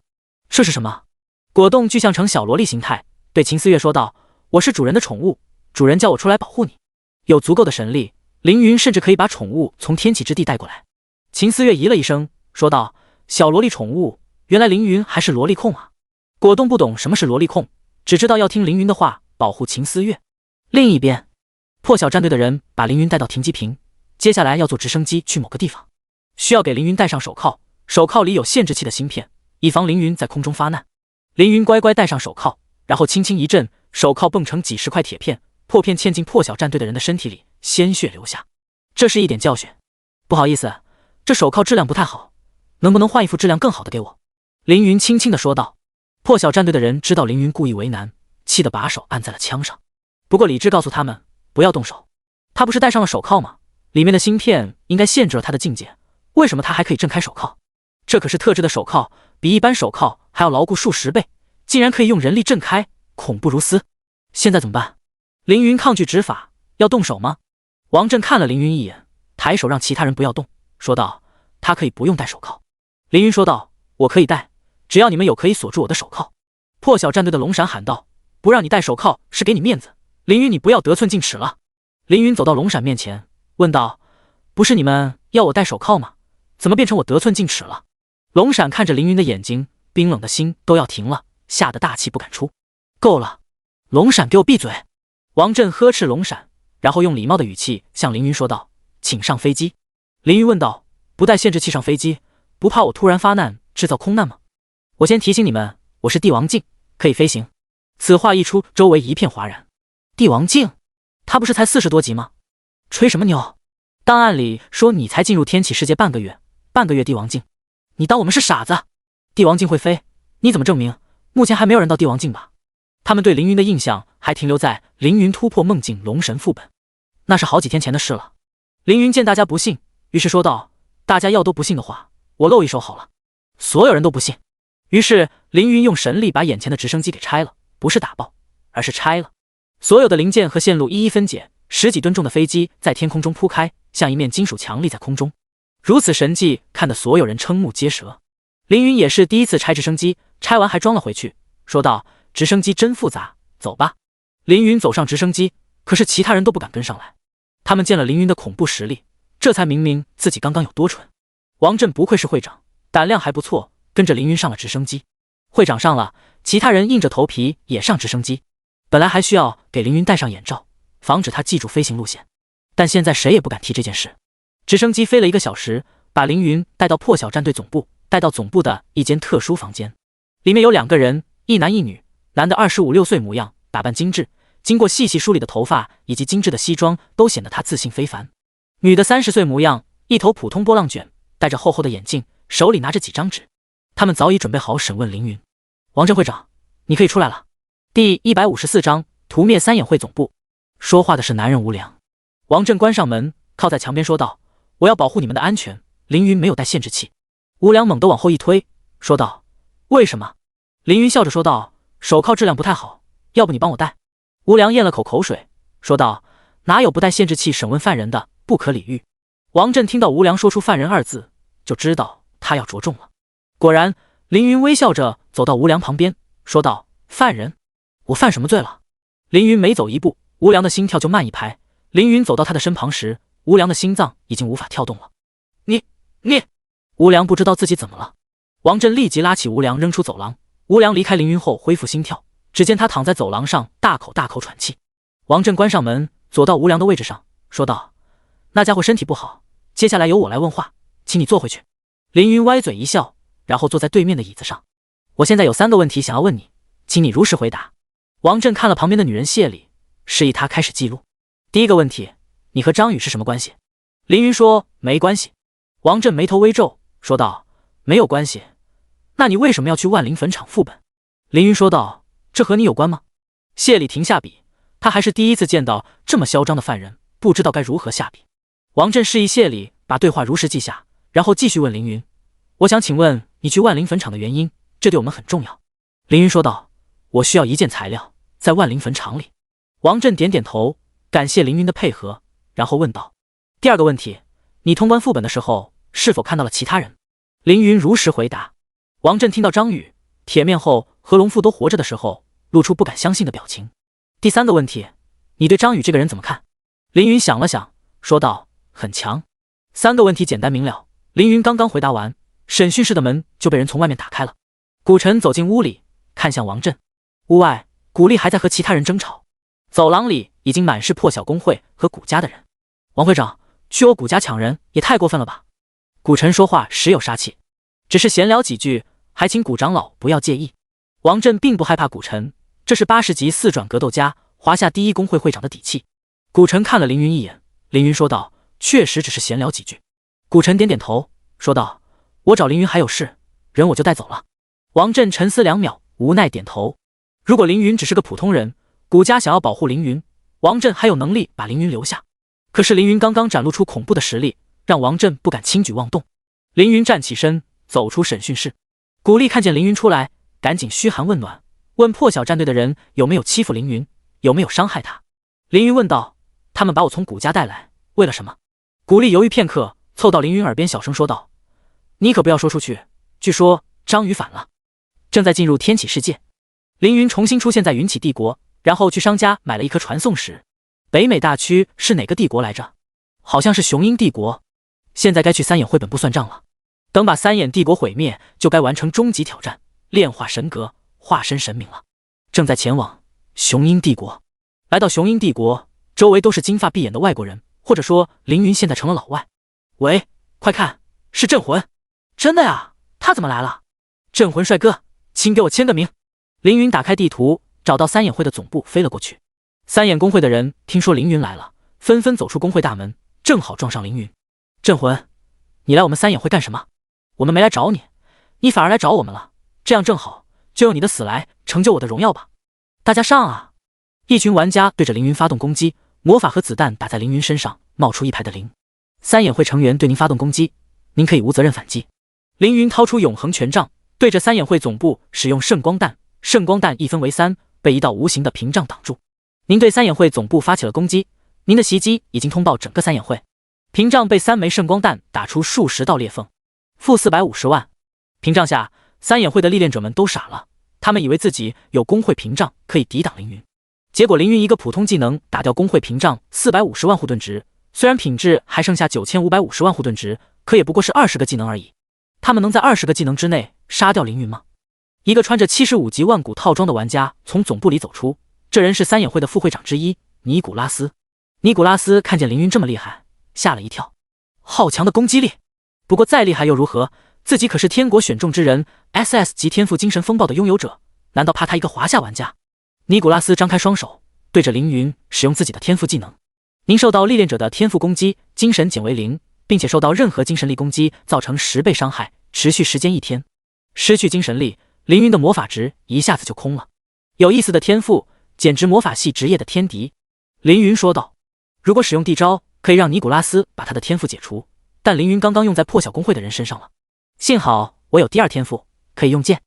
这是什么？果冻具象成小萝莉形态，对秦思月说道：我是主人的宠物，主人叫我出来保护你。有足够的神力，凌云甚至可以把宠物从天启之地带过来。秦思月咦了一声，说道：小萝莉宠物，原来凌云还是萝莉控啊。果冻不懂什么是萝莉控，只知道要听凌云的话，保护秦思月。另一边，破晓战队的人把凌云带到停机坪，接下来要坐直升机去某个地方，需要给凌云戴上手铐，手铐里有限制器的芯片，以防凌云在空中发难。凌云乖乖戴上手铐，然后轻轻一震，手铐蹦成几十块铁片，破片嵌进破晓战队的人的身体里，鲜血流下。这是一点教训。不好意思，这手铐质量不太好，能不能换一副质量更好的给我？凌云轻轻地说道。破晓战队的人知道凌云故意为难，气得把手按在了枪上。不过理智告诉他们不要动手，他不是戴上了手铐吗？里面的芯片应该限制了他的境界，为什么他还可以挣开手铐？这可是特制的手铐，比一般手铐还要牢固数十倍，竟然可以用人力震开，恐怖如斯。现在怎么办？凌云抗拒执法，要动手吗？王震看了凌云一眼，抬手让其他人不要动，说道：“他可以不用戴手铐。”凌云说道：“我可以戴，只要你们有可以锁住我的手铐。”破晓战队的龙闪喊道：“不让你戴手铐是给你面子，凌云你不要得寸进尺了。”凌云走到龙闪面前，问道：“不是你们要我戴手铐吗？怎么变成我得寸进尺了？”龙闪看着凌云的眼睛，冰冷的心都要停了，吓得大气不敢出。够了，龙闪给我闭嘴！王震呵斥龙闪，然后用礼貌的语气向凌云说道：“请上飞机。”凌云问道：“不带限制器上飞机，不怕我突然发难制造空难吗？”我先提醒你们，我是帝王境，可以飞行。此话一出，周围一片哗然。帝王境？他不是才40多级吗？吹什么牛？档案里说你才进入天启世界半个月帝王境，你当我们是傻子？帝王境会飞，你怎么证明？目前还没有人到帝王境吧？他们对凌云的印象还停留在凌云突破梦境龙神副本，那是好几天前的事了。凌云见大家不信，于是说道：“大家要都不信的话，我露一手好了。”所有人都不信，于是凌云用神力把眼前的直升机给拆了，不是打爆，而是拆了。所有的零件和线路一一分解，10几吨重的飞机在天空中铺开，像一面金属墙立在空中。如此神迹，看得所有人瞠目结舌。凌云也是第一次拆直升机，拆完还装了回去，说道：“直升机真复杂，走吧。”凌云走上直升机，可是其他人都不敢跟上来。他们见了凌云的恐怖实力，这才明明自己刚刚有多蠢。王震不愧是会长，胆量还不错，跟着凌云上了直升机。会长上了，其他人硬着头皮也上直升机。本来还需要给凌云戴上眼罩，防止他记住飞行路线，但现在谁也不敢提这件事。直升机飞了1个小时，把凌云带到破晓战队总部，带到总部的一间特殊房间，里面有2个人，一男一女。男的25、6岁模样，打扮精致，经过细细梳理的头发以及精致的西装都显得他自信非凡。女的30岁模样，一头普通波浪卷，戴着厚厚的眼镜，手里拿着几张纸。他们早已准备好审问凌云。王震会长，你可以出来了。第154章屠灭三眼会总部。说话的是男人吴良。王震关上门，靠在墙边说道：“我要保护你们的安全。”凌云没有带限制器。吴良猛地往后一推，说道：“为什么？”凌云笑着说道：“手铐质量不太好，要不你帮我戴。”吴良咽了口口水，说道：“哪有不带限制器审问犯人的，不可理喻。”王震听到吴良说出犯人2字，就知道他要着重了。果然，凌云微笑着走到吴良旁边，说道：“犯人？我犯什么罪了？”凌云每走一步，吴良的心跳就慢1拍。凌云走到他的身旁时，吴良的心脏已经无法跳动了。你……吴良不知道自己怎么了。王震立即拉起吴良扔出走廊。吴良离开凌云后恢复心跳，只见他躺在走廊上大口大口喘气。王震关上门，走到吴良的位置上，说道：“那家伙身体不好，接下来由我来问话，请你坐回去。”凌云歪嘴一笑，然后坐在对面的椅子上。“我现在有3个问题想要问你，请你如实回答。”王震看了旁边的女人谢礼，示意他开始记录。第1个问题，你和张宇是什么关系？凌云说：“没关系。”王震眉头微皱，说道：“没有关系，那你为什么要去万灵坟场副本？”凌云说道：“这和你有关吗？”谢礼停下笔，他还是第一次见到这么嚣张的犯人，不知道该如何下笔。王震示意谢礼把对话如实记下，然后继续问凌云：“我想请问你去万灵坟场的原因，这对我们很重要。”凌云说道：“我需要一件材料，在万灵坟场里。”王震点点头，感谢凌云的配合，然后问道：“第2个问题，你通关副本的时候是否看到了其他人？”凌云如实回答。王震听到张宇、铁面后和龙父都活着的时候，露出不敢相信的表情。第3个问题，你对张宇这个人怎么看？凌云想了想，说道：“很强。”3个问题简单明了。凌云刚刚回答完，审讯室的门就被人从外面打开了。古晨走进屋里，看向王震。屋外，古力还在和其他人争吵。走廊里已经满是破晓工会和古家的人。王会长，去我古家抢人也太过分了吧？古晨说话时有杀气，只是闲聊几句，还请古长老不要介意。王震并不害怕古晨，这是80级4转格斗家，华夏第1工会会长的底气。古晨看了凌云一眼，凌云说道：“确实只是闲聊几句。”古晨点点头，说道：“我找凌云还有事，人我就带走了。”王震沉思2秒，无奈点头。如果凌云只是个普通人，古家想要保护凌云，王震还有能力把凌云留下。可是凌云刚刚展露出恐怖的实力，让王震不敢轻举妄动。凌云站起身，走出审讯室。古力看见凌云出来，赶紧嘘寒问暖，问破晓战队的人有没有欺负凌云，有没有伤害他。凌云问道：“他们把我从古家带来，为了什么？”古丽犹豫片刻，凑到凌云耳边小声说道：“你可不要说出去，据说章鱼反了，正在进入天启世界。”凌云重新出现在云起帝国，然后去商家买了一颗传送石。北美大区是哪个帝国来着？好像是雄鹰帝国。现在该去三眼会本部算账了。等把三眼帝国毁灭，就该完成终极挑战，炼化神格，化身神明了。正在前往雄鹰帝国。来到雄鹰帝国，周围都是金发碧眼的外国人，或者说凌云现在成了老外。喂，快看，是镇魂！真的呀，他怎么来了？镇魂帅哥，请给我签个名。凌云打开地图，找到三眼会的总部，飞了过去。三眼公会的人听说凌云来了，纷纷走出公会大门，正好撞上凌云。镇魂，你来我们三眼会干什么？我们没来找你，你反而来找我们了，这样正好，就用你的死来成就我的荣耀吧。大家上啊！一群玩家对着凌云发动攻击，魔法和子弹打在凌云身上，冒出一排的零。三眼会成员对您发动攻击，您可以无责任反击。凌云掏出永恒权杖，对着三眼会总部使用圣光弹，圣光弹一分为三，被一道无形的屏障挡住。您对三眼会总部发起了攻击，您的袭击已经通报整个三眼会。屏障被3枚圣光弹打出数十道裂缝，负450万。屏障下，三眼会的历练者们都傻了，他们以为自己有工会屏障可以抵挡凌云，结果凌云一个普通技能打掉工会屏障450万护盾值，虽然品质还剩下9550万护盾值，可也不过是20个技能而已。他们能在20个技能之内杀掉凌云吗？一个穿着75级万古套装的玩家从总部里走出，这人是三眼会的副会长之一尼古拉斯。尼古拉斯看见凌云这么厉害，吓了一跳，好强的攻击力！不过再厉害又如何？自己可是天国选中之人 ，SS 级天赋精神风暴的拥有者，难道怕他一个华夏玩家？尼古拉斯张开双手，对着凌云使用自己的天赋技能。您受到历练者的天赋攻击，精神减为0，并且受到任何精神力攻击造成10倍伤害，持续时间1天。失去精神力，凌云的魔法值一下子就空了。有意思的天赋，简直魔法系职业的天敌。凌云说道。如果使用地招，可以让尼古拉斯把他的天赋解除，但凌云刚刚用在破晓公会的人身上了。幸好我有第二天赋，可以用剑。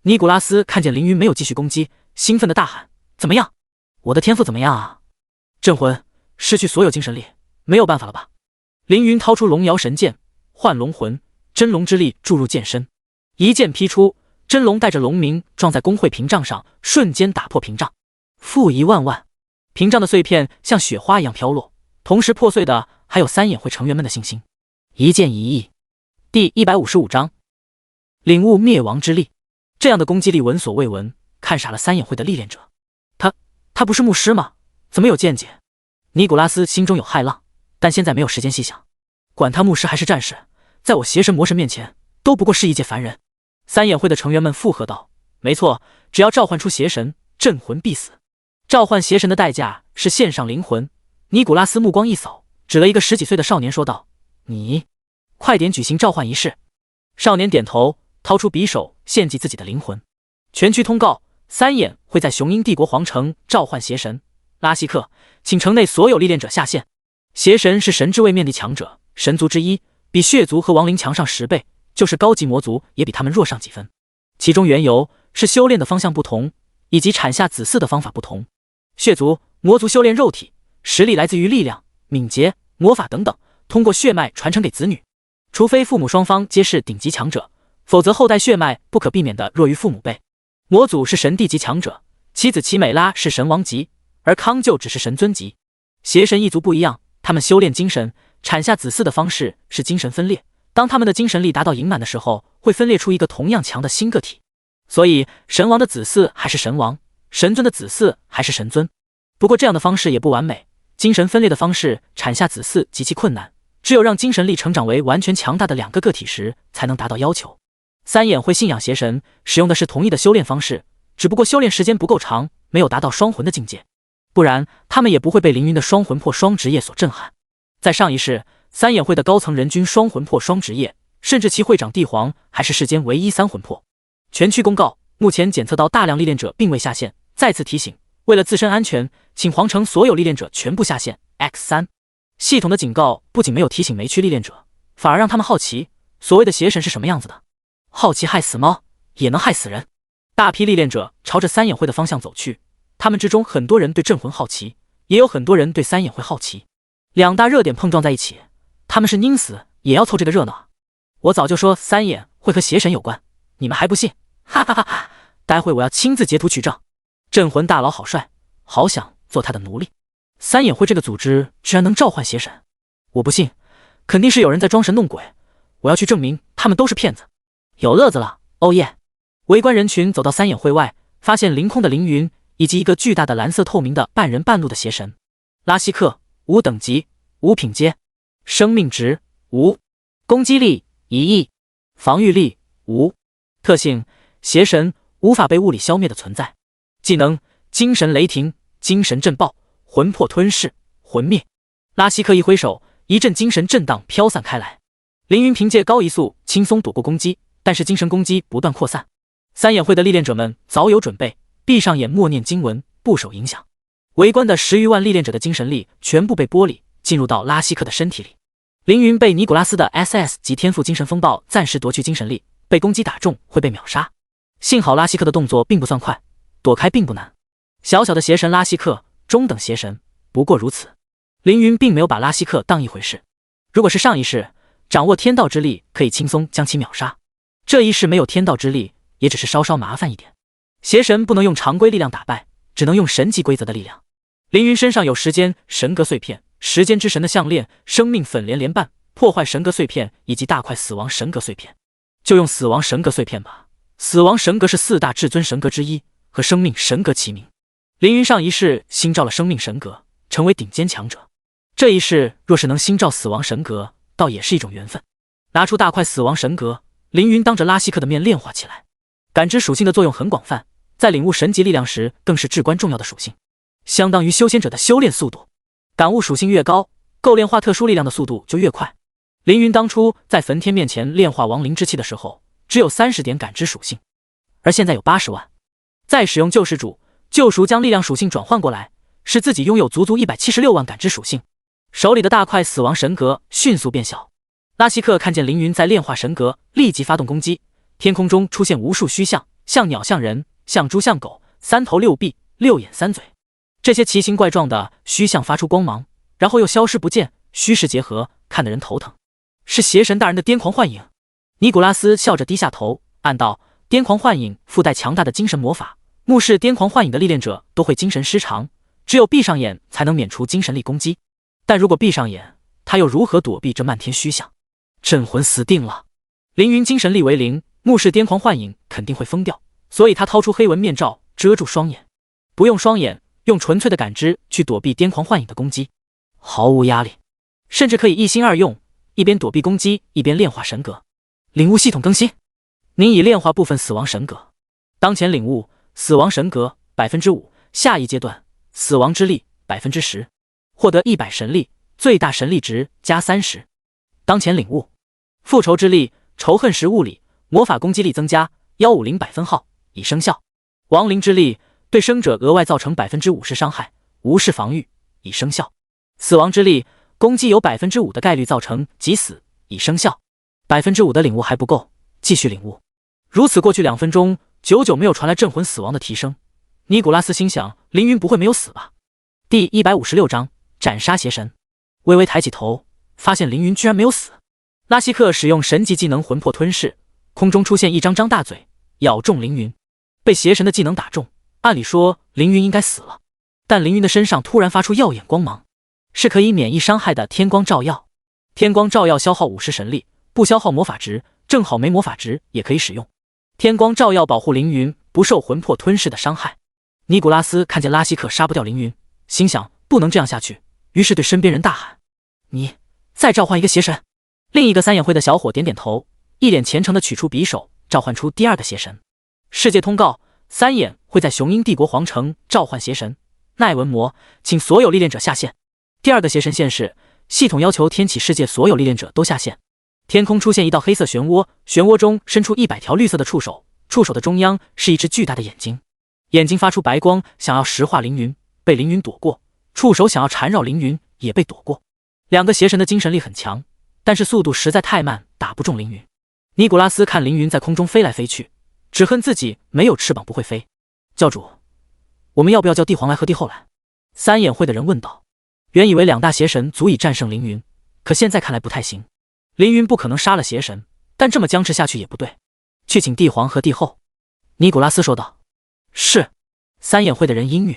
尼古拉斯看见凌云没有继续攻击，兴奋的大喊：怎么样？我的天赋怎么样啊？镇魂，失去所有精神力，没有办法了吧？凌云掏出龙摇神剑，幻龙魂，真龙之力注入剑身，一剑劈出，真龙带着龙鸣撞在公会屏障上，瞬间打破屏障，负10000万。屏障的碎片像雪花一样飘落，同时破碎的还有三眼会成员们的信心。一剑1亿。第155章，领悟灭亡之力。这样的攻击力闻所未闻，看傻了三眼会的历练者。他不是牧师吗？怎么有见解？尼古拉斯心中有骇浪，但现在没有时间细想。管他牧师还是战士，在我邪神魔神面前，都不过是一介凡人。三眼会的成员们附和道：没错，只要召唤出邪神，镇魂必死。召唤邪神的代价是献上灵魂。尼古拉斯目光一扫，指了一个10几岁的少年说道：你快点举行召唤仪式。少年点头，掏出匕首献祭自己的灵魂。全区通告，三眼会在雄鹰帝国皇城召唤邪神拉希克，请城内所有历练者下线。邪神是神之位面的强者，神族之一，比血族和亡灵强上10倍，就是高级魔族也比他们弱上几分。其中缘由是修炼的方向不同，以及产下子嗣的方法不同。血族、魔族修炼肉体，实力来自于力量、敏捷、魔法等等，通过血脉传承给子女。除非父母双方皆是顶级强者，否则后代血脉不可避免的弱于父母辈。魔祖是神帝级强者，其子奇美拉是神王级，而康就只是神尊级。邪神一族不一样，他们修炼精神，产下子嗣的方式是精神分裂。当他们的精神力达到盈满的时候，会分裂出一个同样强的新个体。所以神王的子嗣还是神王，神尊的子嗣还是神尊。不过这样的方式也不完美，精神分裂的方式产下子嗣极其困难，只有让精神力成长为完全强大的2个个体时才能达到要求。三眼会信仰邪神，使用的是同一的修炼方式，只不过修炼时间不够长，没有达到双魂的境界，不然他们也不会被凌云的双魂破双职业所震撼。在上一世，三眼会的高层人均双魂破双职业，甚至其会长帝皇还是世间唯一3魂破。全区公告，目前检测到大量历练者并未下线，再次提醒，为了自身安全，请皇城所有历练者全部下线。X3 系统的警告不仅没有提醒没区历练者，反而让他们好奇所谓的邪神是什么样子的。好奇害死猫，也能害死人。大批历练者朝着三眼会的方向走去，他们之中很多人对镇魂好奇，也有很多人对三眼会好奇。两大热点碰撞在一起，他们是宁死也要凑这个热闹啊！我早就说三眼会和邪神有关，你们还不信？哈哈哈哈！待会我要亲自截图取证。镇魂大佬好帅，好想做他的奴隶。三眼会这个组织居然能召唤邪神，我不信，肯定是有人在装神弄鬼。我要去证明他们都是骗子。有乐子了，哦耶！围观人群走到三眼会外，发现凌空的凌云以及一个巨大的蓝色透明的半人半鹿的邪神。拉希克5等级5品阶，生命值5，攻击力1亿，防御力5，特性邪神，无法被物理消灭的存在。技能精神雷霆、精神震爆、魂魄吞噬、魂灭。拉希克一挥手，一阵精神震荡飘散开来。凌云凭借高移速轻松躲过攻击，但是精神攻击不断扩散。三眼会的历练者们早有准备，闭上眼默念经文，不受影响。围观的10余万历练者的精神力全部被剥离，进入到拉希克的身体里。凌云被尼古拉斯的 SS 级天赋精神风暴暂时夺去精神力，被攻击打中会被秒杀。幸好拉希克的动作并不算快，躲开并不难。小小的邪神拉希克，中等邪神，不过如此。凌云并没有把拉希克当一回事。如果是上一世，掌握天道之力可以轻松将其秒杀，这一世没有天道之力，也只是稍稍麻烦一点。邪神不能用常规力量打败，只能用神级规则的力量。凌云身上有时间神格碎片、时间之神的项链、生命粉莲连瓣、破坏神格碎片以及大块死亡神格碎片。就用死亡神格碎片吧。死亡神格是4大至尊神格之一，和生命神格齐名。凌云上一世新召了生命神格，成为顶尖强者。这一世若是能新召死亡神格，倒也是一种缘分。拿出大块死亡神格，凌云当着拉希克的面炼化起来。感知属性的作用很广泛，在领悟神级力量时更是至关重要的属性，相当于修仙者的修炼速度。感悟属性越高，够炼化特殊力量的速度就越快。凌云当初在焚天面前炼化亡灵之气的时候，只有30点感知属性，而现在有80万。再使用救世主，救赎将力量属性转换过来，使自己拥有足足176万感知属性。手里的大块死亡神格迅速变小。拉希克看见凌云在炼化神格，立即发动攻击。天空中出现无数虚像，像鸟像人，像猪像狗，3头6臂6眼3嘴。这些奇形怪状的虚像发出光芒，然后又消失不见，虚实结合，看得人头疼。是邪神大人的癫狂幻影。尼古拉斯笑着低下头，暗道：癫狂幻影附带强大的精神魔法，目视癫狂幻影的历练者都会精神失常，只有闭上眼才能免除精神力攻击。但如果闭上眼，他又如何躲避这漫天虚像？镇魂死定了！凌云精神力为0，目视癫狂幻影肯定会疯掉，所以他掏出黑纹面罩遮住双眼，不用双眼，用纯粹的感知去躲避癫狂幻影的攻击，毫无压力，甚至可以一心二用，一边躲避攻击，一边炼化神格。领悟系统更新，您已炼化部分死亡神格，当前领悟死亡神格 5%， 下一阶段死亡之力 10%， 获得100神力，最大神力值加30。当前领悟复仇之力，仇恨时物理魔法攻击力增加150百分号，已生效。亡灵之力，对生者额外造成 50% 伤害，无视防御，已生效。死亡之力，攻击有 5% 的概率造成即死，已生效。5%的领悟还不够，继续领悟。如此过去2分钟，久久没有传来镇魂死亡的提升。尼古拉斯心想，凌云不会没有死吧？第156章斩杀邪神。微微抬起头，发现凌云居然没有死。拉希克使用神级技能魂魄吞噬，空中出现一张张大嘴，咬中凌云。被邪神的技能打中，按理说凌云应该死了，但凌云的身上突然发出耀眼光芒，是可以免疫伤害的天光照耀。天光照耀消耗50神力，不消耗魔法值，正好没魔法值也可以使用。天光照耀保护凌云不受魂魄吞噬的伤害。尼古拉斯看见拉希克杀不掉凌云，心想不能这样下去，于是对身边人大喊：你再召唤一个邪神。另一个三眼会的小伙点点头，一脸虔诚地取出匕首，召唤出第2个邪神。世界通告：三眼会在雄鹰帝国皇城召唤邪神奈文魔，请所有历练者下线。第2个邪神现世，系统要求天启世界所有历练者都下线。天空出现一道黑色漩涡，漩涡中伸出100条绿色的触手，触手的中央是一只巨大的眼睛，眼睛发出白光，想要石化凌云，被凌云躲过。触手想要缠绕凌云，也被躲过。2个邪神的精神力很强，但是速度实在太慢，打不中凌云。尼古拉斯看凌云在空中飞来飞去，只恨自己没有翅膀不会飞。教主，我们要不要叫帝皇来和帝后来？三眼会的人问道。原以为两大邪神足以战胜凌云，可现在看来不太行。凌云不可能杀了邪神，但这么僵持下去也不对。去请帝皇和帝后。尼古拉斯说道。是。三眼会的人应允。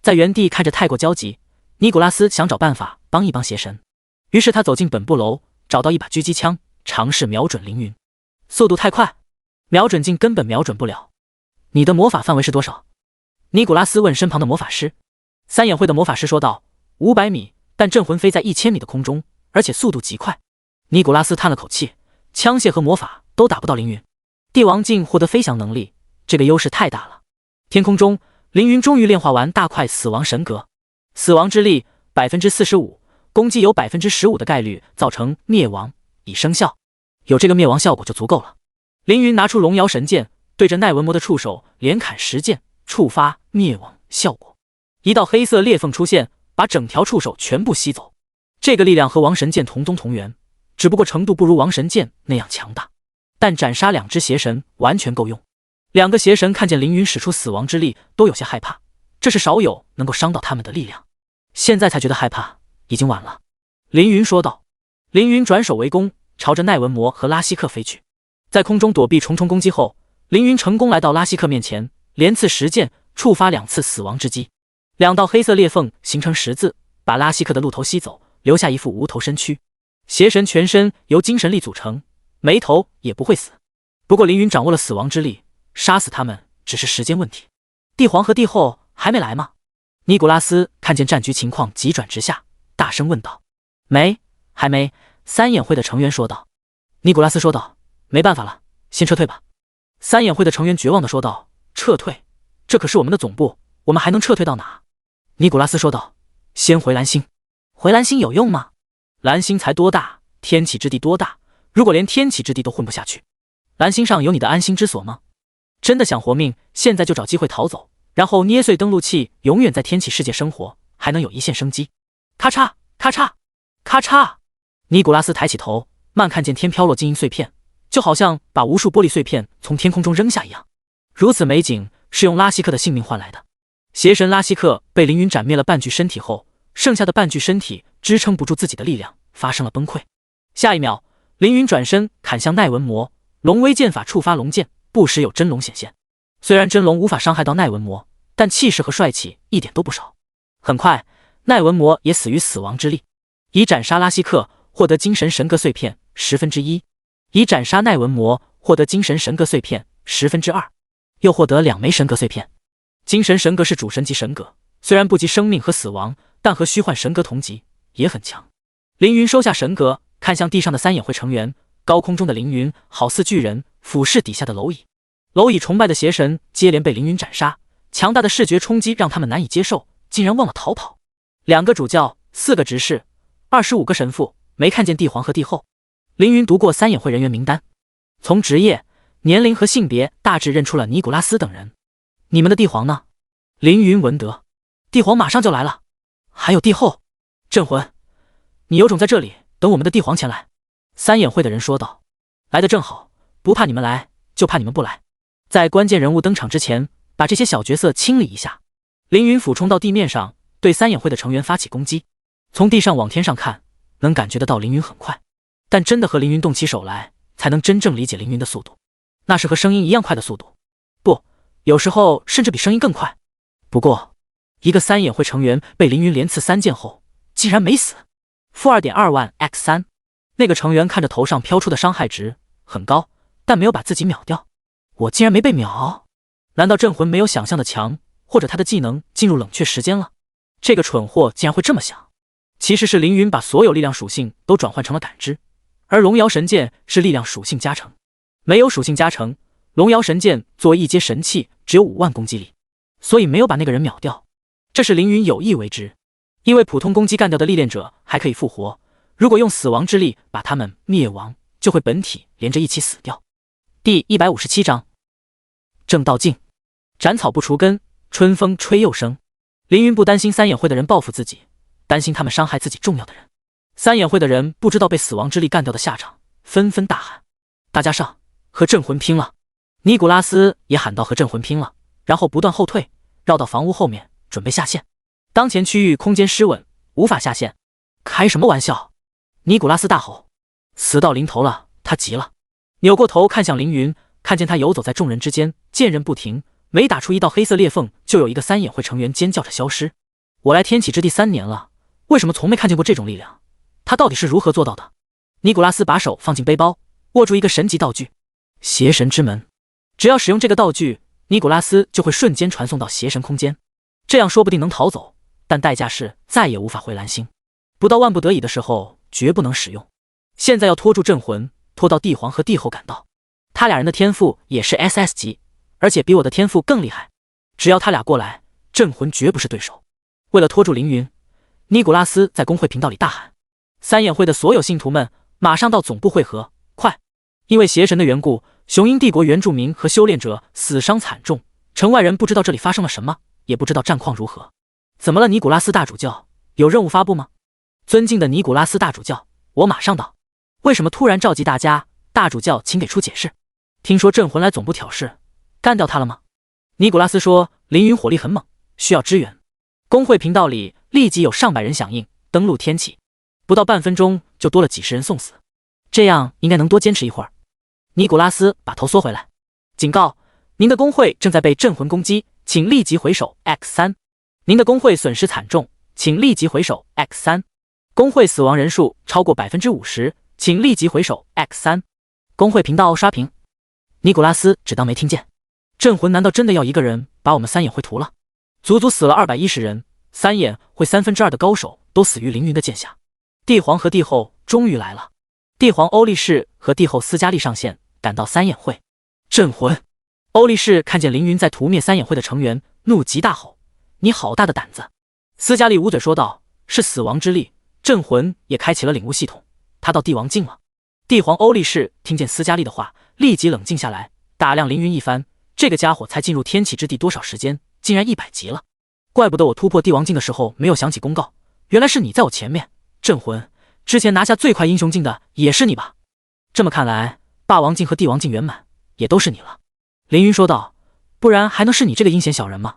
在原地看着太过焦急，尼古拉斯想找办法帮一帮邪神。于是他走进本部楼，找到一把狙击枪，尝试瞄准凌云。速度太快，瞄准镜根本瞄准不了。你的魔法范围是多少？尼古拉斯问身旁的魔法师。三眼会的魔法师说道：500米，但镇魂飞在1000米的空中，而且速度极快。尼古拉斯叹了口气，枪械和魔法都打不到凌云。帝王镜获得飞翔能力，这个优势太大了。天空中，凌云终于炼化完大块死亡神格，死亡之力 45%， 攻击有 15% 的概率造成灭亡，已生效。有这个灭亡效果就足够了。凌云拿出龙瑶神剑，对着奈文魔的触手连砍10剑，触发灭亡效果。一道黑色裂缝出现，把整条触手全部吸走。这个力量和王神剑同宗同源，只不过程度不如王神剑那样强大，但斩杀2只邪神完全够用。2个邪神看见凌云使出死亡之力，都有些害怕，这是少有能够伤到他们的力量。现在才觉得害怕，已经晚了。凌云说道。凌云转手为攻，朝着奈文魔和拉希克飞去。在空中躲避重重攻击后，凌云成功来到拉希克面前，连刺10剑，触发2次死亡之击。2道黑色裂缝形成10字，把拉希克的鹿头吸走，留下一副无头身躯。邪神全身由精神力组成，没头也不会死。不过凌云掌握了死亡之力，杀死他们只是时间问题。帝皇和帝后还没来吗？尼古拉斯看见战局情况急转直下，大声问道。还没。三眼会的成员说道。尼古拉斯说道。没办法了，先撤退吧。三眼会的成员绝望地说道。撤退？这可是我们的总部，我们还能撤退到哪？尼古拉斯说道。先回蓝星。回蓝星有用吗？蓝星才多大，天启之地多大，如果连天启之地都混不下去，蓝星上有你的安心之所吗？真的想活命，现在就找机会逃走，然后捏碎登陆器，永远在天启世界生活，还能有一线生机。咔嚓咔嚓咔嚓，尼古拉斯抬起头，慢看见天飘落金银碎片，就好像把无数玻璃碎片从天空中扔下一样。如此美景是用拉希克的性命换来的。邪神拉希克被凌云斩灭了半具身体后，剩下的半具身体支撑不住自己的力量，发生了崩溃。下一秒，凌云转身砍向奈文魔，龙威剑法触发龙剑，不时有真龙显现。虽然真龙无法伤害到奈文魔，但气势和帅气一点都不少。很快，奈文魔也死于死亡之力。以斩杀拉希克获得精神神格碎片1/10，以斩杀奈文魔获得精神神格碎片2/10，又获得2枚神格碎片。精神神格是主神级神格，虽然不及生命和死亡，但和虚幻神格同级，也很强。凌云收下神格，看向地上的三眼会成员。高空中的凌云好似巨人俯视底下的蝼蚁，蝼蚁崇拜的邪神接连被凌云斩杀，强大的视觉冲击让他们难以接受，竟然忘了逃跑。2个主教，4个执事，25个神父，没看见帝皇和帝后。凌云读过三眼会人员名单，从职业、年龄和性别大致认出了尼古拉斯等人。你们的帝皇呢？凌云闻得。帝皇马上就来了。还有帝后。镇魂，你有种在这里等我们的帝皇前来。三眼会的人说道。来得正好，不怕你们来，就怕你们不来。在关键人物登场之前，把这些小角色清理一下。凌云俯冲到地面上，对三眼会的成员发起攻击。从地上往天上看，能感觉得到凌云很快，但真的和凌云动起手来，才能真正理解凌云的速度。那是和声音一样快的速度，不，有时候甚至比声音更快。不过，一个三眼会成员被凌云连刺3剑后，竟然没死。-2.2万 x3， 那个成员看着头上飘出的伤害值很高，但没有把自己秒掉。我竟然没被秒？难道镇魂没有想象的强，或者他的技能进入冷却时间了？这个蠢货竟然会这么想。其实是凌云把所有力量属性都转换成了感知，而龙瑶神剑是力量属性加成，没有属性加成，龙瑶神剑作为一阶神器只有5万攻击力，所以没有把那个人秒掉。这是凌云有意为之，因为普通攻击干掉的历练者还可以复活，如果用死亡之力把他们灭亡，就会本体连着一起死掉。第157章正道境，斩草不除根，春风吹又生。凌云不担心三眼会的人报复自己，担心他们伤害自己重要的人。三眼会的人不知道被死亡之力干掉的下场，纷纷大喊：大家上，和镇魂拼了！尼古拉斯也喊道和镇魂拼了，然后不断后退，绕到房屋后面准备下线。当前区域空间失稳，无法下线。开什么玩笑！尼古拉斯大吼。死到临头了，他急了，扭过头看向凌云，看见他游走在众人之间，剑刃不停，每打出一道黑色裂缝，就有一个三眼会成员尖叫着消失。我来天启之地3年了，为什么从没看见过这种力量？他到底是如何做到的？尼古拉斯把手放进背包，握住一个神级道具——邪神之门。只要使用这个道具，尼古拉斯就会瞬间传送到邪神空间，这样说不定能逃走，但代价是再也无法回蓝星。不到万不得已的时候，绝不能使用。现在要拖住镇魂，拖到帝皇和帝后赶到。他俩人的天赋也是 SS 级，而且比我的天赋更厉害。只要他俩过来，镇魂绝不是对手。为了拖住凌云，尼古拉斯在公会频道里大喊：三眼会的所有信徒们，马上到总部会合，快！因为邪神的缘故，雄鹰帝国原住民和修炼者死伤惨重，城外人不知道这里发生了什么，也不知道战况如何。怎么了，尼古拉斯大主教？有任务发布吗？尊敬的尼古拉斯大主教，我马上到。为什么突然召集大家？大主教请给出解释。听说镇魂来总部挑事，干掉他了吗？尼古拉斯说凌云火力很猛，需要支援。公会频道里立即有上百人响应，登陆天启，不到半分钟就多了几十人送死。这样应该能多坚持一会儿。尼古拉斯把头缩回来，警告：您的公会正在被镇魂攻击，请立即回首 X3。您的公会损失惨重，请立即回首 X3。公会死亡人数超过 50%， 请立即回首 X3。公会频道刷屏。尼古拉斯只当没听见。镇魂难道真的要一个人把我们三眼会屠了？足足死了210人，三眼会2/3的高手都死于凌云的剑下。帝皇和帝后终于来了。帝皇欧力士和帝后斯嘉丽上线，赶到三眼会。镇魂！欧力士看见凌云在屠灭三眼会的成员，怒极大吼：你好大的胆子！斯嘉丽捂嘴说道：是死亡之力，镇魂也开启了领悟系统，他到帝王境了。帝皇欧力士听见斯嘉丽的话，立即冷静下来，打量凌云一番。这个家伙才进入天启之地多少时间，竟然100级了！怪不得我突破帝王境的时候没有响起公告，原来是你在我前面。镇魂，之前拿下最快英雄境的也是你吧？这么看来，霸王境和帝王境圆满也都是你了。凌云说道：不然还能是你这个阴险小人吗？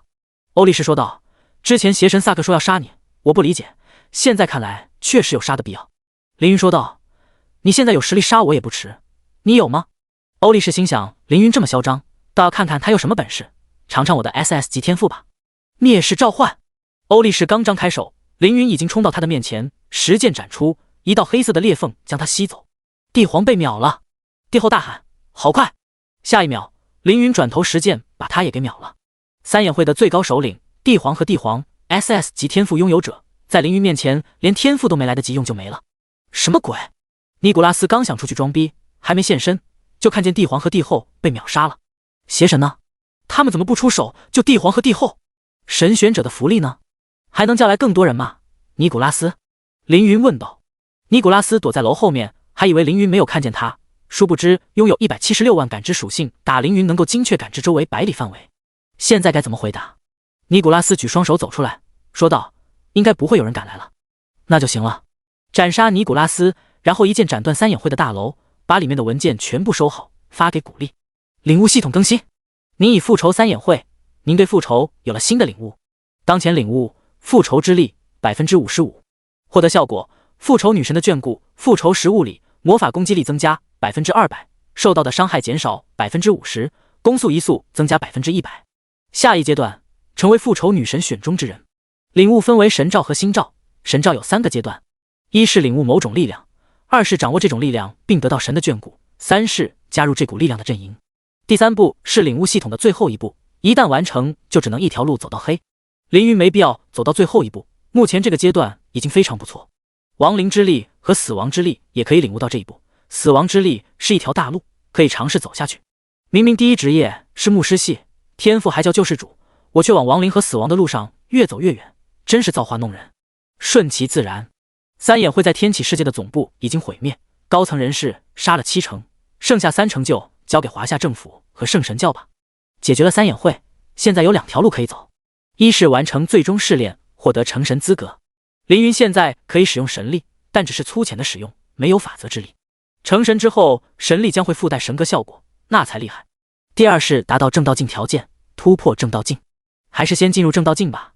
欧力士说道：之前邪神萨克说要杀你，我不理解，现在看来确实有杀的必要。凌云说道：你现在有实力杀我也不迟，你有吗？欧力士心想，凌云这么嚣张，倒要看看他有什么本事，尝尝我的 SS 级天赋吧。灭世召唤！欧力士刚张开手，凌云已经冲到他的面前，十剑斩出，一道黑色的裂缝将他吸走。帝皇被秒了！帝后大喊：好快！下一秒，凌云转头十剑把他也给秒了。三眼会的最高首领帝皇和帝皇 SS 级天赋拥有者，在凌云面前连天赋都没来得及用就没了。什么鬼？尼古拉斯刚想出去装逼，还没现身，就看见帝皇和帝后被秒杀了。邪神呢？他们怎么不出手救帝皇和帝后？神选者的福利呢？还能叫来更多人吗？尼古拉斯，凌云问道。尼古拉斯躲在楼后面，还以为凌云没有看见他，殊不知拥有176万感知属性，打凌云能够精确感知周围100里范围。现在该怎么回答？尼古拉斯举双手走出来，说道：应该不会有人赶来了。那就行了。斩杀尼古拉斯，然后一剑斩断三眼会的大楼，把里面的文件全部收好，发给古力。领悟系统更新，您已复仇三眼会，您对复仇有了新的领悟。当前领悟复仇之力 55%， 获得效果：复仇女神的眷顾，复仇食物里，魔法攻击力增加 200%， 受到的伤害减少 50%， 攻速移速增加 100%。 下一阶段，成为复仇女神选中之人。领悟分为神召和星召，神召有3个阶段：一是领悟某种力量，二是掌握这种力量并得到神的眷顾，三是加入这股力量的阵营。第3步是领悟系统的最后一步，一旦完成就只能一条路走到黑。凌云没必要走到最后一步，目前这个阶段已经非常不错。亡灵之力和死亡之力也可以领悟到这一步，死亡之力是一条大路，可以尝试走下去。明明第一职业是牧师系，天赋还叫救世主，我却往亡灵和死亡的路上越走越远，真是造化弄人。顺其自然。三眼会在天启世界的总部已经毁灭，高层人士杀了70%，剩下30%就交给华夏政府和圣神教吧。解决了三眼会，现在有2条路可以走：一是完成最终试炼，获得成神资格。凌云现在可以使用神力，但只是粗浅的使用，没有法则之力。成神之后，神力将会附带神格效果，那才厉害。第二是达到正道境条件，突破正道境。还是先进入正道境吧。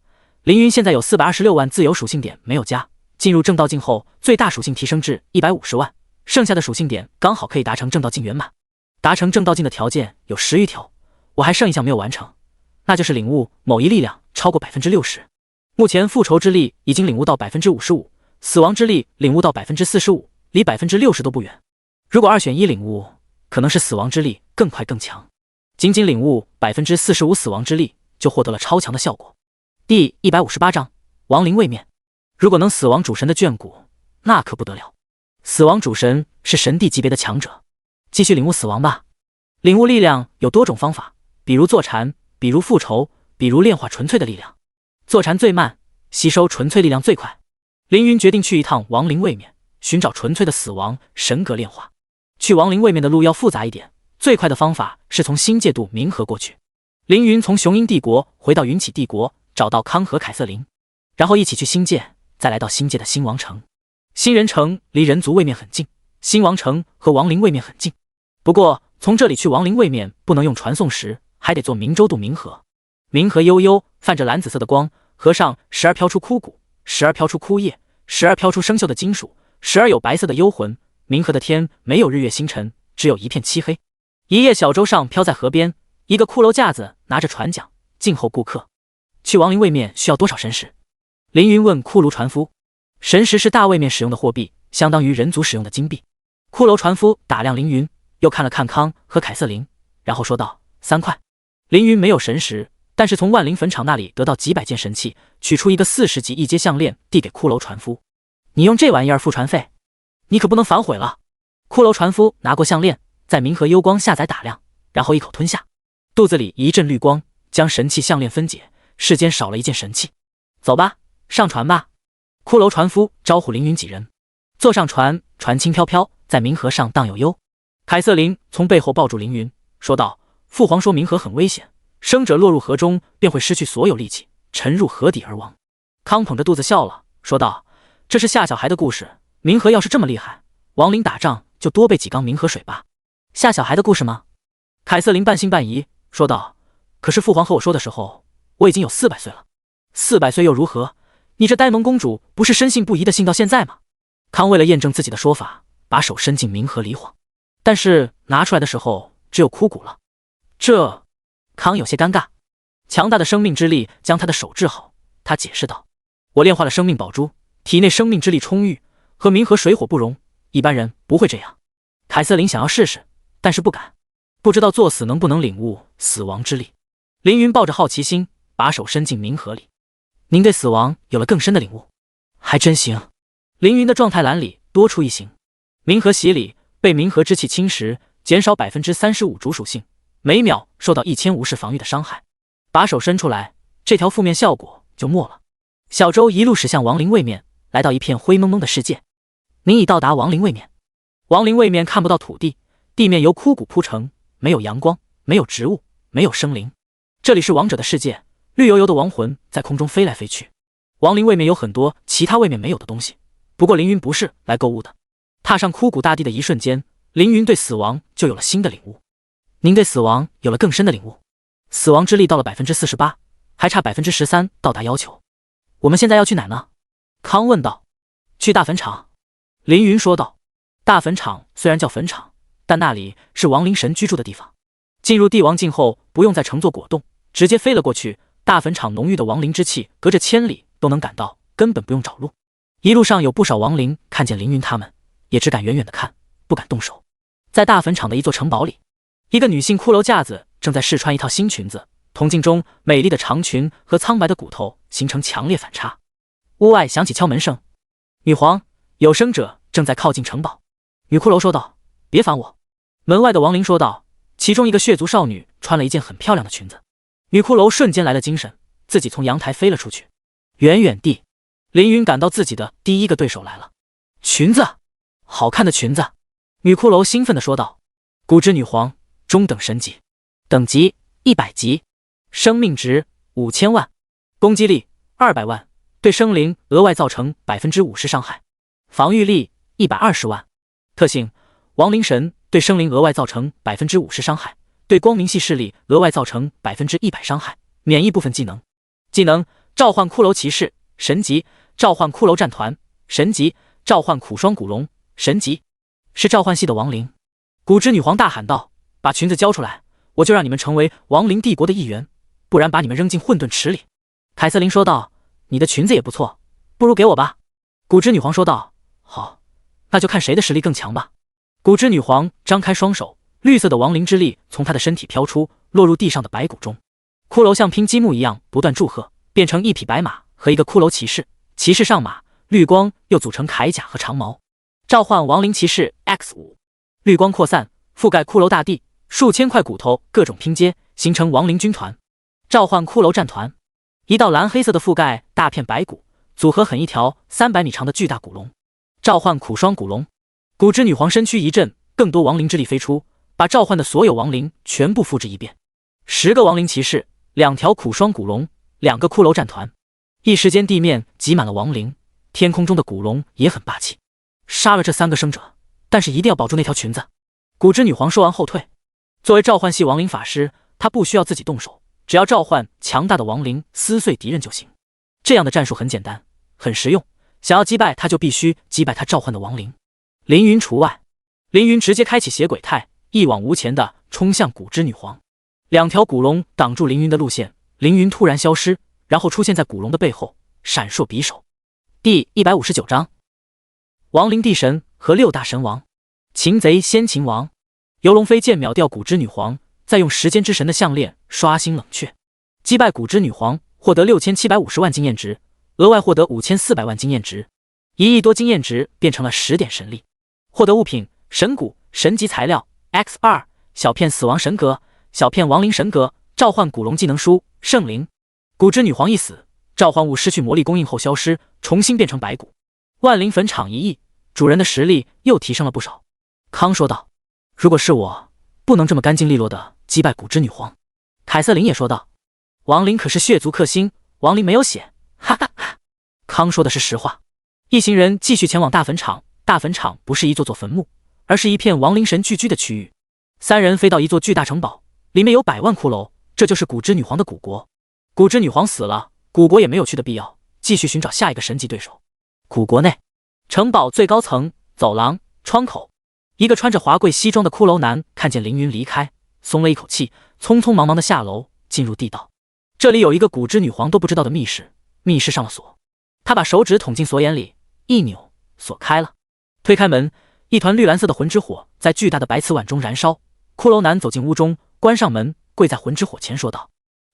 凌云现在有426万自由属性点没有加，进入正道境后最大属性提升至150万，剩下的属性点刚好可以达成正道境圆满。达成正道境的条件有10余条，我还剩一项没有完成，那就是领悟某一力量超过 60%。目前复仇之力已经领悟到 55%， 死亡之力领悟到 45%， 离 60% 都不远。如果2选1领悟，可能是死亡之力更快更强。仅仅领悟 45% 死亡之力就获得了超强的效果。第158章亡灵位面。如果能死亡主神的眷顾，那可不得了。死亡主神是神帝级别的强者，继续领悟死亡吧。领悟力量有多种方法，比如坐禅，比如复仇，比如炼化纯粹的力量。坐禅最慢，吸收纯粹力量最快。凌云决定去一趟亡灵位面，寻找纯粹的死亡神格炼化。去亡灵位面的路要复杂一点，最快的方法是从星界渡冥河过去。凌云从雄鹰帝国回到云起帝国，找到康和凯瑟琳，然后一起去星界，再来到星界的星王城。星人城离人族位面很近，星王城和亡灵位面很近。不过从这里去亡灵位面不能用传送石，还得坐明舟渡冥河。冥河悠悠，泛着蓝紫色的光，河上时而飘出枯骨，时而飘出枯叶，时而飘出生锈的金属，时而有白色的幽魂。冥河的天没有日月星辰，只有一片漆黑。一叶小舟上飘在河边，一个骷髅架子拿着船桨，静候顾客。去亡灵位面需要多少神石？凌云问骷髅船夫。神石是大位面使用的货币，相当于人族使用的金币。骷髅船夫打量凌云，又看了看康和凯瑟琳，然后说道：3块。凌云没有神石，但是从万灵坟场那里得到几百件神器，取出一个40级一阶项链递给骷髅船夫。你用这玩意儿付船费，你可不能反悔了。骷髅船夫拿过项链，在冥河幽光下载打量，然后一口吞下，肚子里一阵绿光，将神器项链分解，世间少了一件神器。走吧，上船吧。骷髅船夫招呼凌云几人坐上船，船轻飘飘，在冥河上荡悠悠。凯瑟琳从背后抱住凌云，说道：父皇说冥河很危险，生者落入河中便会失去所有力气，沉入河底而亡。康捧着肚子笑了，说道：这是吓小孩的故事，冥河要是这么厉害，亡灵打仗就多备几缸冥河水吧。吓小孩的故事吗？凯瑟琳半信半疑说道：可是父皇和我说的时候，我已经有400岁了。400岁又如何？你这呆萌公主不是深信不疑的信到现在吗？康为了验证自己的说法，把手伸进冥河里晃，但是拿出来的时候只有枯骨了。这……康有些尴尬。强大的生命之力将他的手治好，他解释道：我炼化了生命宝珠，体内生命之力充裕，和冥河水火不容，一般人不会这样。凯瑟琳想要试试，但是不敢，不知道作死能不能领悟死亡之力。凌云抱着好奇心，把手伸进冥河里。您对死亡有了更深的领悟，还真行。凌云的状态栏里多出一行。冥河洗礼，被冥河之气侵蚀，减少 35% 主属性，每秒受到1000无视防御的伤害。把手伸出来，这条负面效果就没了。小舟一路驶向亡灵位面，来到一片灰蒙蒙的世界。您已到达亡灵位面。亡灵位面看不到土地，地面由枯骨铺成，没有阳光，没有植物，没有生灵。这里是亡者的世界，绿油油的亡魂在空中飞来飞去。亡灵位面有很多其他位面没有的东西，不过凌云不是来购物的。踏上枯骨大地的一瞬间，凌云对死亡就有了新的领悟。您对死亡有了更深的领悟。死亡之力到了 48%， 还差 13% 到达要求。我们现在要去哪呢？康问道。去大坟场。凌云说道。大坟场虽然叫坟场，但那里是亡灵神居住的地方。进入帝王境后，不用再乘坐果冻，直接飞了过去。大坟场浓郁的亡灵之气，隔着千里都能感到，根本不用找路。一路上有不少亡灵看见凌云他们，也只敢远远的看，不敢动手。在大坟场的一座城堡里，一个女性骷髅架子正在试穿一套新裙子，铜镜中美丽的长裙和苍白的骨头形成强烈反差。屋外响起敲门声。女皇，有生者正在靠近城堡。女骷髅说道：别烦我。门外的亡灵说道。其中一个血族少女穿了一件很漂亮的裙子。女骷髅瞬间来了精神，自己从阳台飞了出去。远远地，凌云感到自己的第一个对手来了。裙子，好看的裙子。女骷髅兴奋地说道。古之女皇，中等神级，等级100级，生命值5000万，攻击力200万，对生灵额外造成 50% 伤害，防御力120万。特性：亡灵神，对生灵额外造成 50% 伤害，对光明系势力额外造成 100% 伤害，免疫部分技能。技能：召唤骷髅骑士，神级；召唤骷髅战团，神级；召唤苦霜古龙，神级。是召唤系的亡灵。古之女皇大喊道：“把裙子交出来，我就让你们成为亡灵帝国的一员，不然把你们扔进混沌池里。”凯瑟琳说道：“你的裙子也不错，不如给我吧。”古之女皇说道：“好，那就看谁的实力更强吧。”古之女皇张开双手，绿色的亡灵之力从她的身体飘出，落入地上的白骨中。骷髅像拼积木一样不断祝贺，变成一匹白马和一个骷髅骑士，骑士上马，绿光又组成铠甲和长矛。召唤亡灵骑士 X5， 绿光扩散，覆盖骷髅大地，数千块骨头各种拼接，形成亡灵军团。召唤骷髅战团，一道蓝黑色的覆盖大片白骨，组合很一条300米长的巨大古龙。召唤苦霜古龙，古之女皇身躯一震，更多亡灵之力飞出，把召唤的所有亡灵全部复制一遍。10个亡灵骑士，2条苦霜古龙，2个骷髅战团。一时间地面挤满了亡灵，天空中的古龙也很霸气。杀了这3个生者，但是一定要保住那条裙子。古之女皇说完后退。作为召唤系亡灵法师，她不需要自己动手，只要召唤强大的亡灵撕碎敌人就行。这样的战术很简单，很实用。想要击败他，就必须击败他召唤的亡灵。凌云除外。凌云直接开启血鬼态，一往无前地冲向古之女皇。2条古龙挡住凌云的路线，凌云突然消失，然后出现在古龙的背后，闪烁匕首。第159章亡灵地神和6大神王。擒贼先擒王。游龙飞剑秒掉古之女皇，再用时间之神的项链刷新冷却。击败古之女皇，获得6750万经验值，额外获得5400万经验值，1亿多经验值变成了10点神力。获得物品：神骨、神级材料 X2、小片死亡神格、小片亡灵神格。召唤古龙技能书：圣灵。古之女皇一死，召唤物失去魔力供应后消失，重新变成白骨。万灵坟场1亿，主人的实力又提升了不少。康说道：“如果是我，不能这么干净利落的击败古之女皇。”凯瑟琳也说道：“亡灵可是血族克星，亡灵没有血。”哈哈哈。康说的是实话。一行人继续前往大坟场。大坟场不是一座座坟墓，而是一片亡灵神聚居的区域。3人飞到一座巨大城堡，里面有100万骷髅，这就是古之女皇的古国。古之女皇死了，古国也没有去的必要，继续寻找下一个神级对手。古国内，城堡最高层，走廊，窗口。一个穿着华贵西装的骷髅男看见凌云离开，松了一口气，匆匆忙忙地下楼进入地道。这里有一个古之女皇都不知道的密室，密室上了锁。他把手指捅进锁眼里，一扭，锁开了。推开门，一团绿蓝色的魂之火在巨大的白瓷碗中燃烧。骷髅男走进屋中，关上门，跪在魂之火前说道：“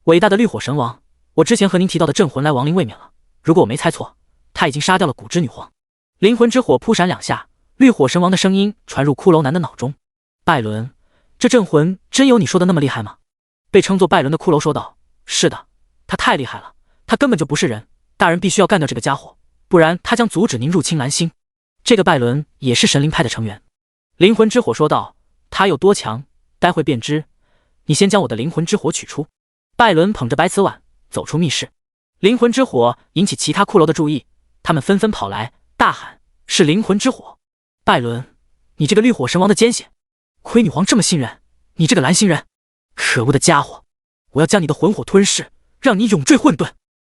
伟大的绿火神王，我之前和您提到的镇魂来亡灵卫冕了，如果我没猜错，他已经杀掉了古之女皇。”灵魂之火扑闪2下，绿火神王的声音传入骷髅男的脑中：“拜伦，这镇魂真有你说的那么厉害吗？”被称作拜伦的骷髅说道：“是的，他太厉害了，他根本就不是人，大人必须要干掉这个家伙，不然他将阻止您入侵蓝星。”这个拜伦也是神灵派的成员。灵魂之火说道：“他有多强，待会便知。你先将我的灵魂之火取出。”拜伦捧着白瓷碗走出密室。灵魂之火引起其他骷髅的注意，他们纷纷跑来大喊：“是灵魂之火！拜伦，你这个绿火神王的奸细，亏女皇这么信任你这个蓝星人，可恶的家伙，我要将你的魂火吞噬，让你永坠混沌！”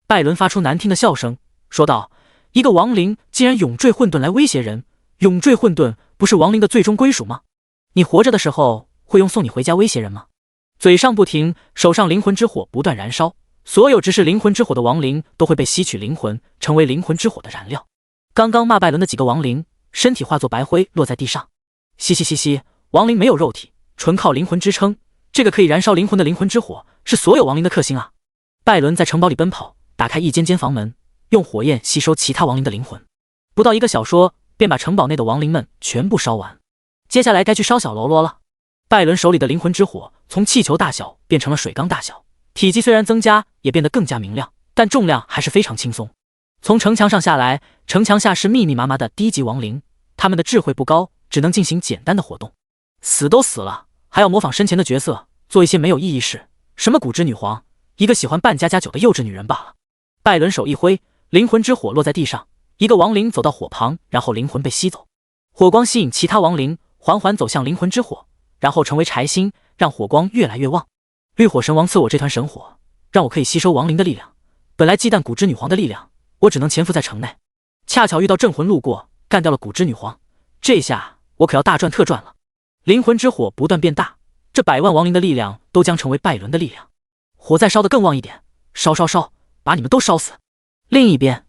拜伦发出难听的笑声，说道：“一个亡灵竟然永坠混沌来威胁人，永坠混沌不是亡灵的最终归属吗？你活着的时候会用送你回家威胁人吗？”嘴上不停，手上灵魂之火不断燃烧，所有直视灵魂之火的亡灵都会被吸取灵魂，成为灵魂之火的燃料。刚刚骂拜伦的几个亡灵身体化作白灰落在地上。嘻嘻嘻嘻，亡灵没有肉体，纯靠灵魂支撑，这个可以燃烧灵魂的灵魂之火是所有亡灵的克星啊！拜伦在城堡里奔跑，打开一间间房门，用火焰吸收其他亡灵的灵魂。不到1个小说，便把城堡内的亡灵们全部烧完。接下来该去烧小喽啰了。拜伦手里的灵魂之火从气球大小变成了水缸大小，体积虽然增加，也变得更加明亮，但重量还是非常轻松。从城墙上下来，城墙下是密密麻麻的低级亡灵，他们的智慧不高，只能进行简单的活动。死都死了，还要模仿生前的角色，做一些没有意义事，什么古之女皇，一个喜欢扮家家酒的幼稚女人罢了。拜伦手一挥，灵魂之火落在地上，一个亡灵走到火旁，然后灵魂被吸走。火光吸引其他亡灵缓缓走向灵魂之火，然后成为柴薪，让火光越来越旺。绿火神王赐我这团神火，让我可以吸收亡灵的力量，本来忌惮古之女皇的力量，我只能潜伏在城内，恰巧遇到镇魂路过，干掉了古之女皇，这下我可要大赚特赚了。灵魂之火不断变大，这100万亡灵的力量都将成为拜伦的力量，火再烧得更旺一点，烧，把你们都烧死。另一边，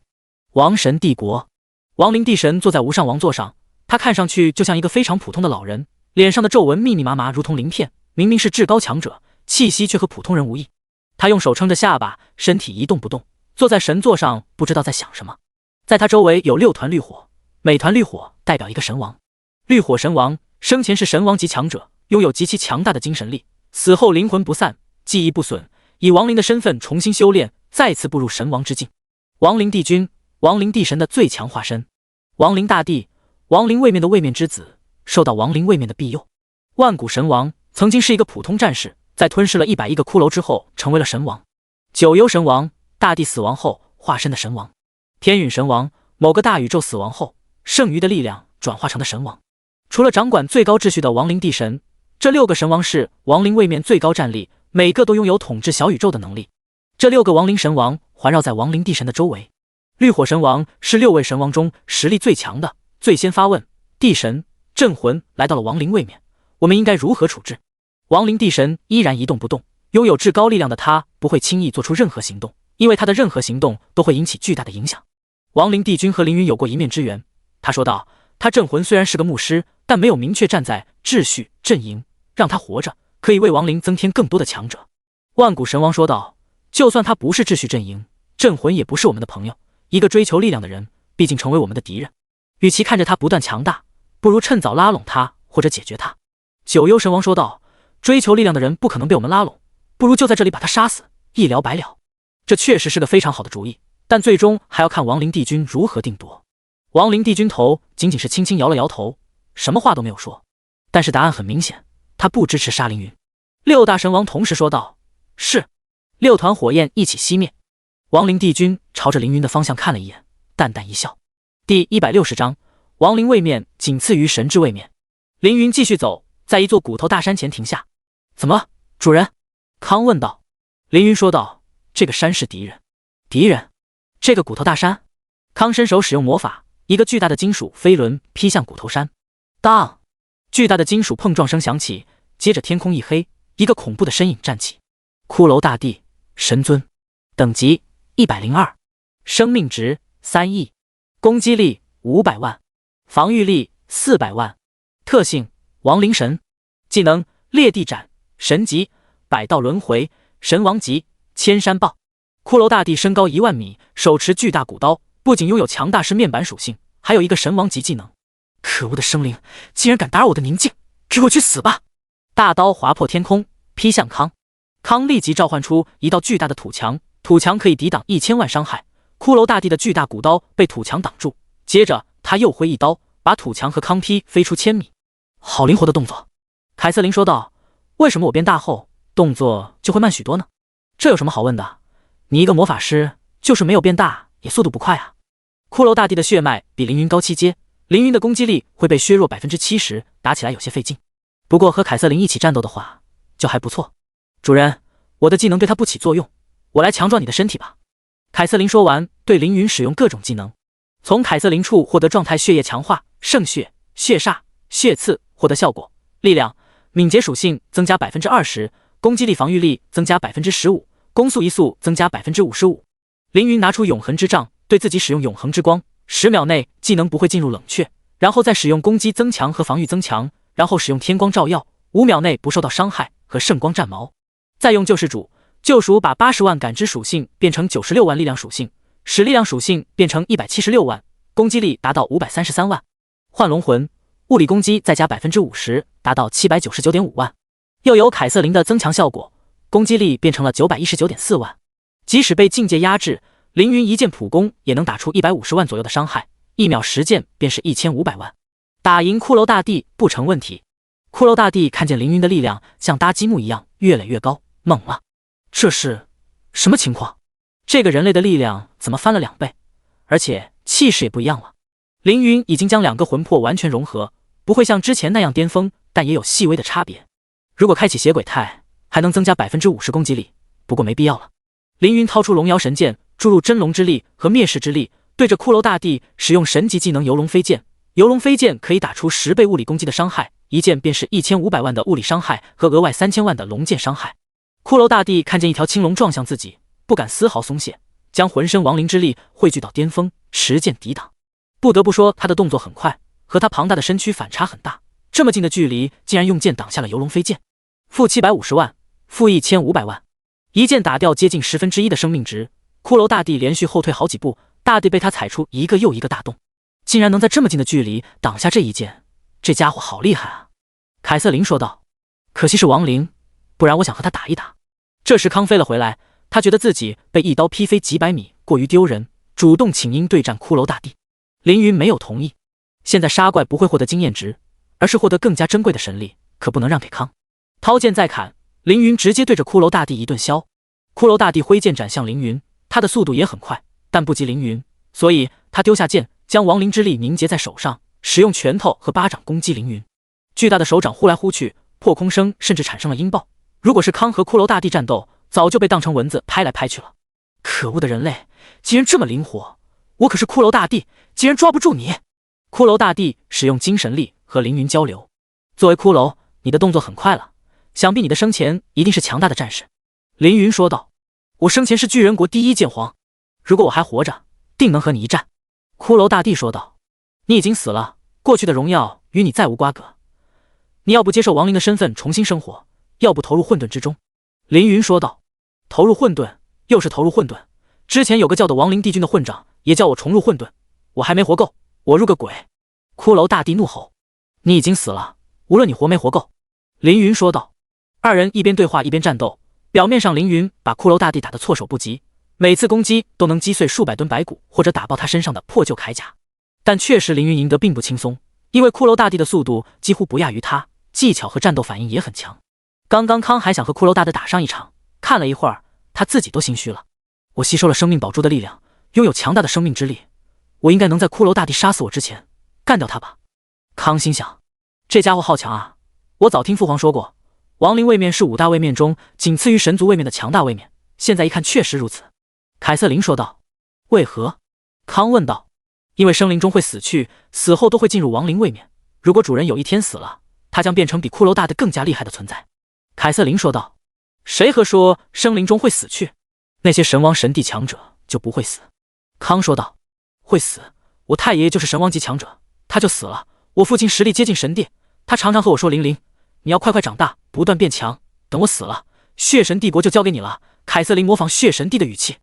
王神帝国，亡灵帝神坐在无上王座上，他看上去就像一个非常普通的老人，脸上的皱纹密密麻麻，如同鳞片，明明是至高强者，气息却和普通人无异。他用手撑着下巴，身体一动不动，坐在神座上，不知道在想什么。在他周围有6团绿火，每团绿火代表一个神王。绿火神王生前是神王级强者，拥有极其强大的精神力，死后灵魂不散，记忆不损，以亡灵的身份重新修炼，再次步入神王之境。亡灵帝君，亡灵帝神的最强化身。亡灵大帝，亡灵位面的位面之子，受到亡灵位面的庇佑。万古神王曾经是一个普通战士，在吞噬了101个骷髅之后成为了神王。九幽神王，大帝死亡后化身的神王。天陨神王，某个大宇宙死亡后，剩余的力量转化成的神王。除了掌管最高秩序的亡灵帝神，这6个神王是亡灵位面最高战力，每个都拥有统治小宇宙的能力。这6个亡灵神王环绕在亡灵帝神的周围。绿火神王是6位神王中实力最强的，最先发问：帝神，镇魂来到了亡灵位面，我们应该如何处置？亡灵帝神依然一动不动，拥有至高力量的他不会轻易做出任何行动，因为他的任何行动都会引起巨大的影响。亡灵帝君和凌云有过一面之缘，他说道：他镇魂虽然是个牧师，但没有明确站在秩序阵营，让他活着可以为亡灵增添更多的强者。万古神王说道：就算他不是秩序阵营，镇魂也不是我们的朋友，一个追求力量的人毕竟成为我们的敌人，与其看着他不断强大，不如趁早拉拢他或者解决他。九幽神王说道：追求力量的人不可能被我们拉拢，不如就在这里把他杀死，一了百了。这确实是个非常好的主意，但最终还要看亡灵帝君如何定夺。亡灵帝君头仅仅是轻轻摇了摇头，什么话都没有说，但是答案很明显，他不支持杀凌云。6大神王同时说道：是。6团火焰一起熄灭。亡灵帝君朝着凌云的方向看了一眼，淡淡一笑。第160章，亡灵位面仅次于神之位面。凌云继续走，在一座骨头大山前停下。怎么了，主人？康问道。凌云说道：这个山是敌人。敌人？这个骨头大山？康伸手使用魔法，一个巨大的金属飞轮劈向骨头山。当！巨大的金属碰撞声响起，接着天空一黑，一个恐怖的身影站起。骷髅大帝，神尊，等级102，生命值3亿，攻击力500万，防御力400万，特性亡灵神，技能裂地斩，神级百道轮回，神王级千山豹。骷髅大帝身高1万米，手持巨大骨刀，不仅拥有强大式面板属性，还有一个神王级技能。可恶的生灵，竟然敢打扰我的宁静，给我去死吧！大刀划破天空，劈向康。康立即召唤出一道巨大的土墙，土墙可以抵挡1000万伤害。骷髅大帝的巨大骨刀被土墙挡住，接着他又挥一刀，把土墙和康劈飞出1000米。好灵活的动作，凯瑟琳说道。为什么我变大后动作就会慢许多呢？这有什么好问的？你一个魔法师，就是没有变大也速度不快啊。骷髅大帝的血脉比凌云高7阶，凌云的攻击力会被削弱70%，打起来有些费劲。不过和凯瑟琳一起战斗的话就还不错。主人，我的技能对他不起作用，我来强壮你的身体吧。凯瑟琳说完，对凌云使用各种技能。从凯瑟琳处获得状态血液强化、圣血、血煞、血刺，获得效果。力量敏捷属性增加 20%， 攻击力防御力增加 15%， 攻速移速增加 55%。 凌云拿出永恒之杖，对自己使用永恒之光，10秒内技能不会进入冷却，然后再使用攻击增强和防御增强，然后使用天光照耀，5秒内不受到伤害和圣光战矛。再用救世主，救赎把80万感知属性变成96万力量属性，使力量属性变成176万，攻击力达到533万。幻龙魂，物理攻击再加 50%， 达到 799.5 万。又有凯瑟琳的增强效果，攻击力变成了 919.4 万。即使被境界压制，凌云一剑普攻也能打出150万左右的伤害，1秒10剑便是1500万。打赢骷髅大帝不成问题。骷髅大帝看见凌云的力量像搭积木一样越垒越高，懵了。这是什么情况？这个人类的力量怎么翻了2倍？而且气势也不一样了。凌云已经将2个魂魄完全融合，不会像之前那样巅峰，但也有细微的差别。如果开启血鬼态，还能增加 50% 攻击力，不过没必要了。凌云掏出龙摇神剑，注入真龙之力和灭世之力，对着骷髅大帝使用神级技能游龙飞剑。游龙飞剑可以打出10倍物理攻击的伤害，一剑便是1500万的物理伤害和额外3000万的龙剑伤害。骷髅大帝看见一条青龙撞向自己，不敢丝毫松懈，将浑身亡灵之力汇聚到巅峰，持剑抵挡。不得不说，他的动作很快，和他庞大的身躯反差很大。这么近的距离，竟然用剑挡下了游龙飞剑。负750万，负1500万，一剑打掉接近1/10的生命值。骷髅大帝连续后退好几步，大地被他踩出一个又一个大洞，竟然能在这么近的距离挡下这一剑，这家伙好厉害啊！凯瑟琳说道。可惜是亡灵，不然我想和他打一打。这时康飞了回来，他觉得自己被一刀劈飞几百米，过于丢人，主动请缨对战骷髅大帝。凌云没有同意，现在杀怪不会获得经验值，而是获得更加珍贵的神力，可不能让给康。掏剑再砍，凌云直接对着骷髅大帝一顿削。骷髅大帝挥剑斩向凌云，他的速度也很快，但不及凌云，所以他丢下剑，将亡灵之力凝结在手上，使用拳头和巴掌攻击凌云。巨大的手掌呼来呼去，破空声甚至产生了音爆。如果是康和骷髅大帝战斗，早就被当成蚊子拍来拍去了。可恶的人类，竟然这么灵活！我可是骷髅大帝，竟然抓不住你！骷髅大帝使用精神力和凌云交流。作为骷髅，你的动作很快了，想必你的生前一定是强大的战士。凌云说道。我生前是巨人国第1剑皇，如果我还活着，定能和你一战。骷髅大帝说道。你已经死了，过去的荣耀与你再无瓜葛。你要不接受亡灵的身份重新生活，要不投入混沌之中。凌云说道。投入混沌，又是投入混沌。之前有个叫做亡灵帝君的混账，也叫我重入混沌，我还没活够，我入个鬼！骷髅大帝怒吼。你已经死了，无论你活没活够。凌云说道。二人一边对话一边战斗。表面上凌云把骷髅大帝打得措手不及，每次攻击都能击碎数百吨白骨或者打爆他身上的破旧铠甲，但确实凌云赢得并不轻松，因为骷髅大帝的速度几乎不亚于他，技巧和战斗反应也很强。刚刚康还想和骷髅大帝打上一场，看了一会儿，他自己都心虚了。我吸收了生命宝珠的力量，拥有强大的生命之力，我应该能在骷髅大帝杀死我之前干掉他吧。康心想，这家伙好强啊！我早听父皇说过，亡灵位面是5大位面中仅次于神族位面的强大位面，现在一看确实如此。凯瑟琳说道。为何？康问道。因为生灵终会死去，死后都会进入亡灵位面，如果主人有一天死了，他将变成比骷髅大帝更加厉害的存在。凯瑟琳说道。谁和说生灵终会死去？那些神王神帝强者就不会死。康说道。会死，我太爷爷就是神王级强者，他就死了。我父亲实力接近神帝，他常常和我说，玲玲，你要快快长大，不断变强，等我死了，血神帝国就交给你了。凯瑟琳模仿血神帝的语气。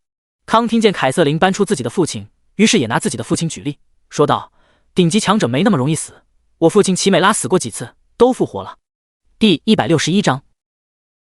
康听见凯瑟琳搬出自己的父亲，于是也拿自己的父亲举例，说道，顶级强者没那么容易死，我父亲奇美拉死过几次，都复活了。第161章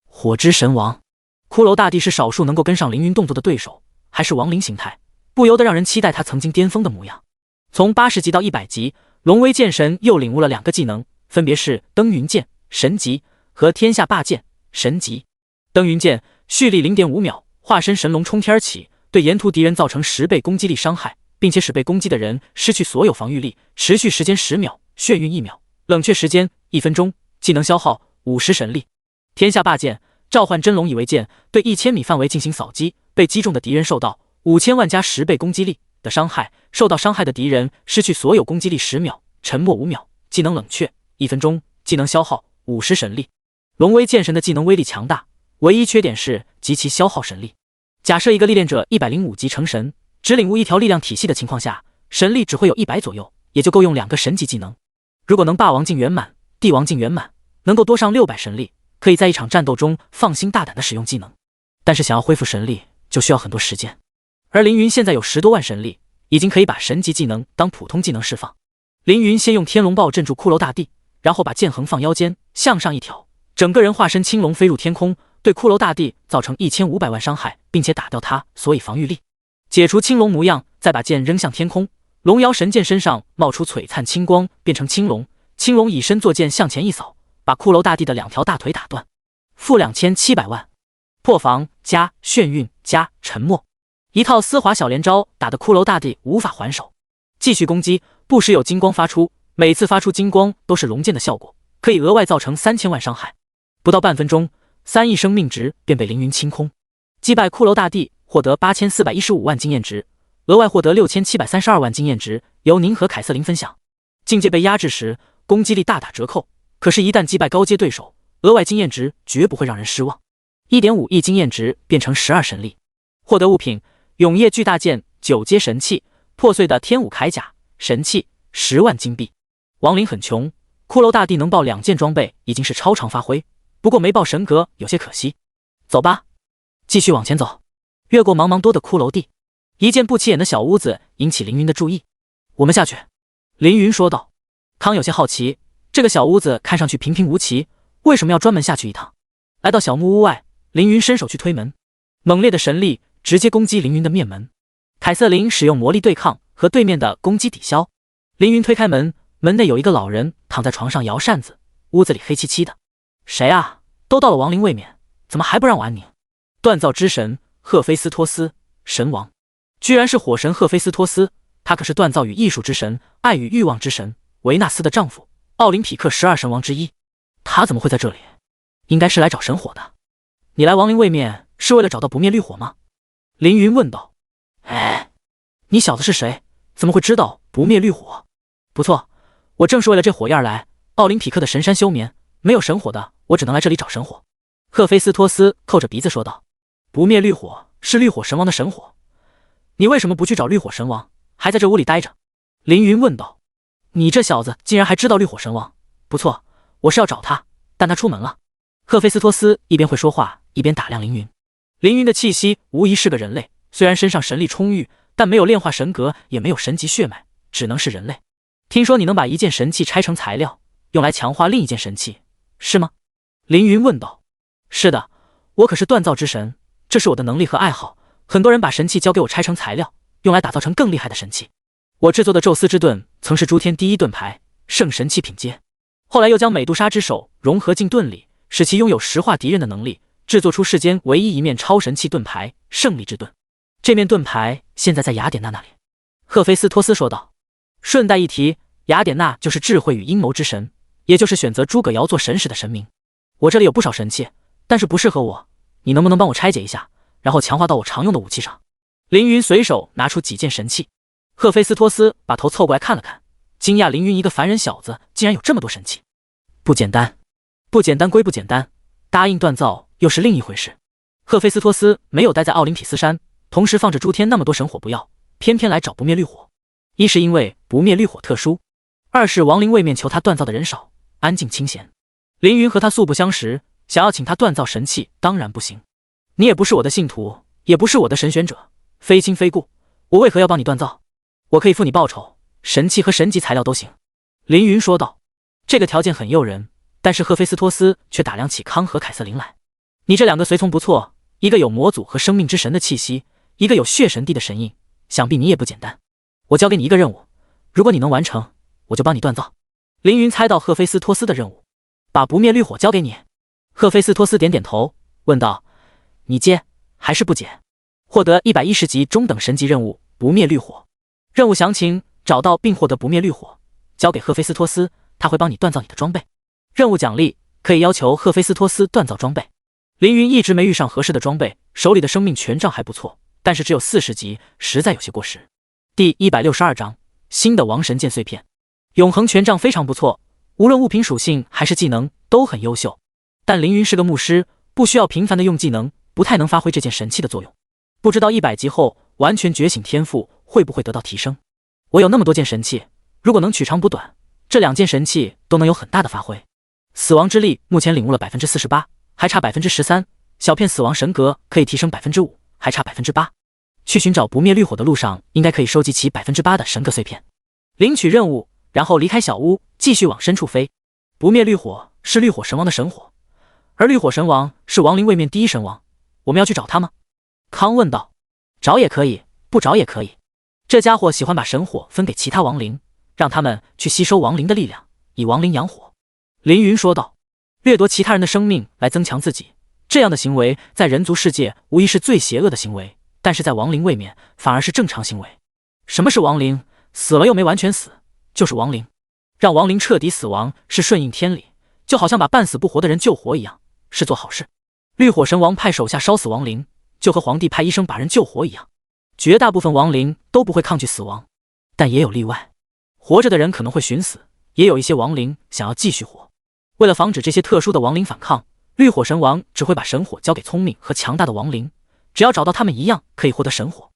火之神王。骷髅大帝是少数能够跟上凌云动作的对手，还是亡灵形态，不由得让人期待他曾经巅峰的模样。从80级到100级，龙威剑神又领悟了2个技能，分别是登云剑神级和天下霸剑神级。登云剑蓄力 0.5 秒，化身神龙冲天而起，对沿途敌人造成10倍攻击力伤害，并且使被攻击的人失去所有防御力，持续时间10秒，眩晕1秒，冷却时间1分钟，技能消耗50神力。天下霸剑召唤真龙以为剑，对1000米范围进行扫击，被击中的敌人受到5000万加10倍攻击力的伤害，受到伤害的敌人失去所有攻击力10秒，沉默5秒，技能冷却1分钟，技能消耗50神力。龙威剑神的技能威力强大，唯一缺点是极其消耗神力。假设一个历练者105级成神，只领悟一条力量体系的情况下，神力只会有100左右，也就够用2个神级技能。如果能霸王境圆满、帝王境圆满，能够多上600神力，可以在一场战斗中放心大胆地使用技能。但是想要恢复神力，就需要很多时间。而凌云现在有10多万神力，已经可以把神级技能当普通技能释放。凌云先用天龙爆镇住骷髅大帝，然后把剑横放腰间，向上一挑，整个人化身青龙飞入天空，对骷髅大帝造成1500万伤害，并且打掉他所以防御力。解除青龙模样，再把剑扔向天空，龙摇神剑身上冒出璀璨青光，变成青龙。青龙以身作剑向前一扫，把骷髅大帝的2条大腿打断。负2700万。破防加眩晕加沉默，一套丝滑小连招打得骷髅大帝无法还手。继续攻击，不时有金光发出，每次发出金光都是龙剑的效果，可以额外造成3000万伤害。不到半分钟，3亿生命值便被凌云清空。击败骷髅大帝，获获得8415万经验值，额外获得6732万经验值，由您和凯瑟琳分享。境界被压制时，攻击力大打折扣，可是一旦击败高阶对手，额外经验值绝不会让人失望。1.5亿经验值变成12神力。获得物品：永夜巨大剑9阶神器，破碎的天舞铠甲神器10万金币。亡灵很穷，骷髅大帝能爆2件装备已经是超常发挥，不过没爆神格有些可惜。走吧，继续往前走。越过茫茫多的骷髅地，一间不起眼的小屋子引起凌云的注意。我们下去。凌云说道。康有些好奇，这个小屋子看上去平平无奇，为什么要专门下去一趟？来到小木屋外，凌云伸手去推门，猛烈的神力直接攻击凌云的面门。凯瑟琳使用魔力对抗，和对面的攻击抵消。凌云推开门，门内有一个老人躺在床上摇扇子，屋子里黑漆漆的。谁啊？都到了亡灵位面，怎么还不让我安宁？锻造之神赫菲斯托斯，神王，居然是火神赫菲斯托斯，他可是锻造与艺术之神、爱与欲望之神维纳斯的丈夫，奥林匹克12神王之一。他怎么会在这里？应该是来找神火的。你来亡灵位面是为了找到不灭绿火吗？凌云问道。哎，你小子是谁？怎么会知道不灭绿火？不错，我正是为了这火焰而来。奥林匹克的神山休眠，没有神火的，我只能来这里找神火。赫菲斯托斯扣着鼻子说道。不灭绿火是绿火神王的神火，你为什么不去找绿火神王，还在这屋里待着？凌云问道。你这小子竟然还知道绿火神王，不错，我是要找他，但他出门了。赫菲斯托斯一边会说话，一边打量凌云。凌云的气息无疑是个人类，虽然身上神力充裕，但没有炼化神格，也没有神级血脉，只能是人类。听说你能把一件神器拆成材料，用来强化另一件神器，是吗？凌云问道。是的，我可是锻造之神，这是我的能力和爱好。很多人把神器交给我拆成材料，用来打造成更厉害的神器。我制作的宙斯之盾曾是诸天第一盾牌，圣神器品阶，后来又将美杜莎之手融合进盾里，使其拥有石化敌人的能力，制作出世间唯一一面超神器盾牌胜利之盾。这面盾牌现在在雅典娜那里。赫菲斯托斯说道。顺带一提，雅典娜就是智慧与阴谋之神，也就是选择诸葛瑶做神使的神明。我这里有不少神器，但是不适合我，你能不能帮我拆解一下，然后强化到我常用的武器上？凌云随手拿出几件神器。赫菲斯托斯把头凑过来看了看，惊讶凌云一个凡人小子竟然有这么多神器。不简单，不简单归不简单，答应锻造又是另一回事。赫菲斯托斯没有待在奥林匹斯山，同时放着诸天那么多神火不要，偏偏来找不灭绿火。一是因为不灭绿火特殊，二是亡灵位面求他锻造的人少，安静清闲。凌云和他素不相识，想要请他锻造神器当然不行。你也不是我的信徒，也不是我的神选者，非亲非故，我为何要帮你锻造？我可以付你报酬，神器和神级材料都行。凌云说道。这个条件很诱人，但是赫菲斯托斯却打量起康和凯瑟琳来。你这两个随从不错，一个有魔祖和生命之神的气息，一个有血神帝的神印，想必你也不简单。我交给你一个任务，如果你能完成，我就帮你锻造。凌云猜到赫菲斯托斯的任务，把不灭绿火交给你。赫菲斯托斯点点头，问道：你接还是不接？获得110级中等神级任务不灭绿火。任务详情：找到并获得不灭绿火，交给赫菲斯托斯，他会帮你锻造你的装备。任务奖励：可以要求赫菲斯托斯锻造装备。凌云一直没遇上合适的装备，手里的生命权杖还不错，但是只有40级，实在有些过时。第162章新的王神剑碎片。永恒权杖非常不错，无论物品属性还是技能都很优秀，但凌云是个牧师，不需要频繁的用技能，不太能发挥这件神器的作用。不知道100级后完全觉醒天赋会不会得到提升。我有那么多件神器，如果能取长补短，这2件神器都能有很大的发挥。死亡之力目前领悟了 48%， 还差 13%， 小片死亡神格可以提升 5%， 还差 8%。 去寻找不灭绿火的路上应该可以收集齐 8% 的神格碎片。领取任务，然后离开小屋，继续往深处飞。不灭绿火是绿火神王的神火，而绿火神王是亡灵位面第一神王，我们要去找他吗？康问道。找也可以，不找也可以。这家伙喜欢把神火分给其他亡灵，让他们去吸收亡灵的力量，以亡灵养火。凌云说道。掠夺其他人的生命来增强自己，这样的行为在人族世界无疑是最邪恶的行为，但是在亡灵位面反而是正常行为。什么是亡灵？死了又没完全死，就是亡灵。让亡灵彻底死亡是顺应天理，就好像把半死不活的人救活一样，是做好事。绿火神王派手下烧死亡灵，就和皇帝派医生把人救活一样。绝大部分亡灵都不会抗拒死亡，但也有例外。活着的人可能会寻死，也有一些亡灵想要继续活。为了防止这些特殊的亡灵反抗，绿火神王只会把神火交给聪明和强大的亡灵，只要找到他们一样可以获得神火。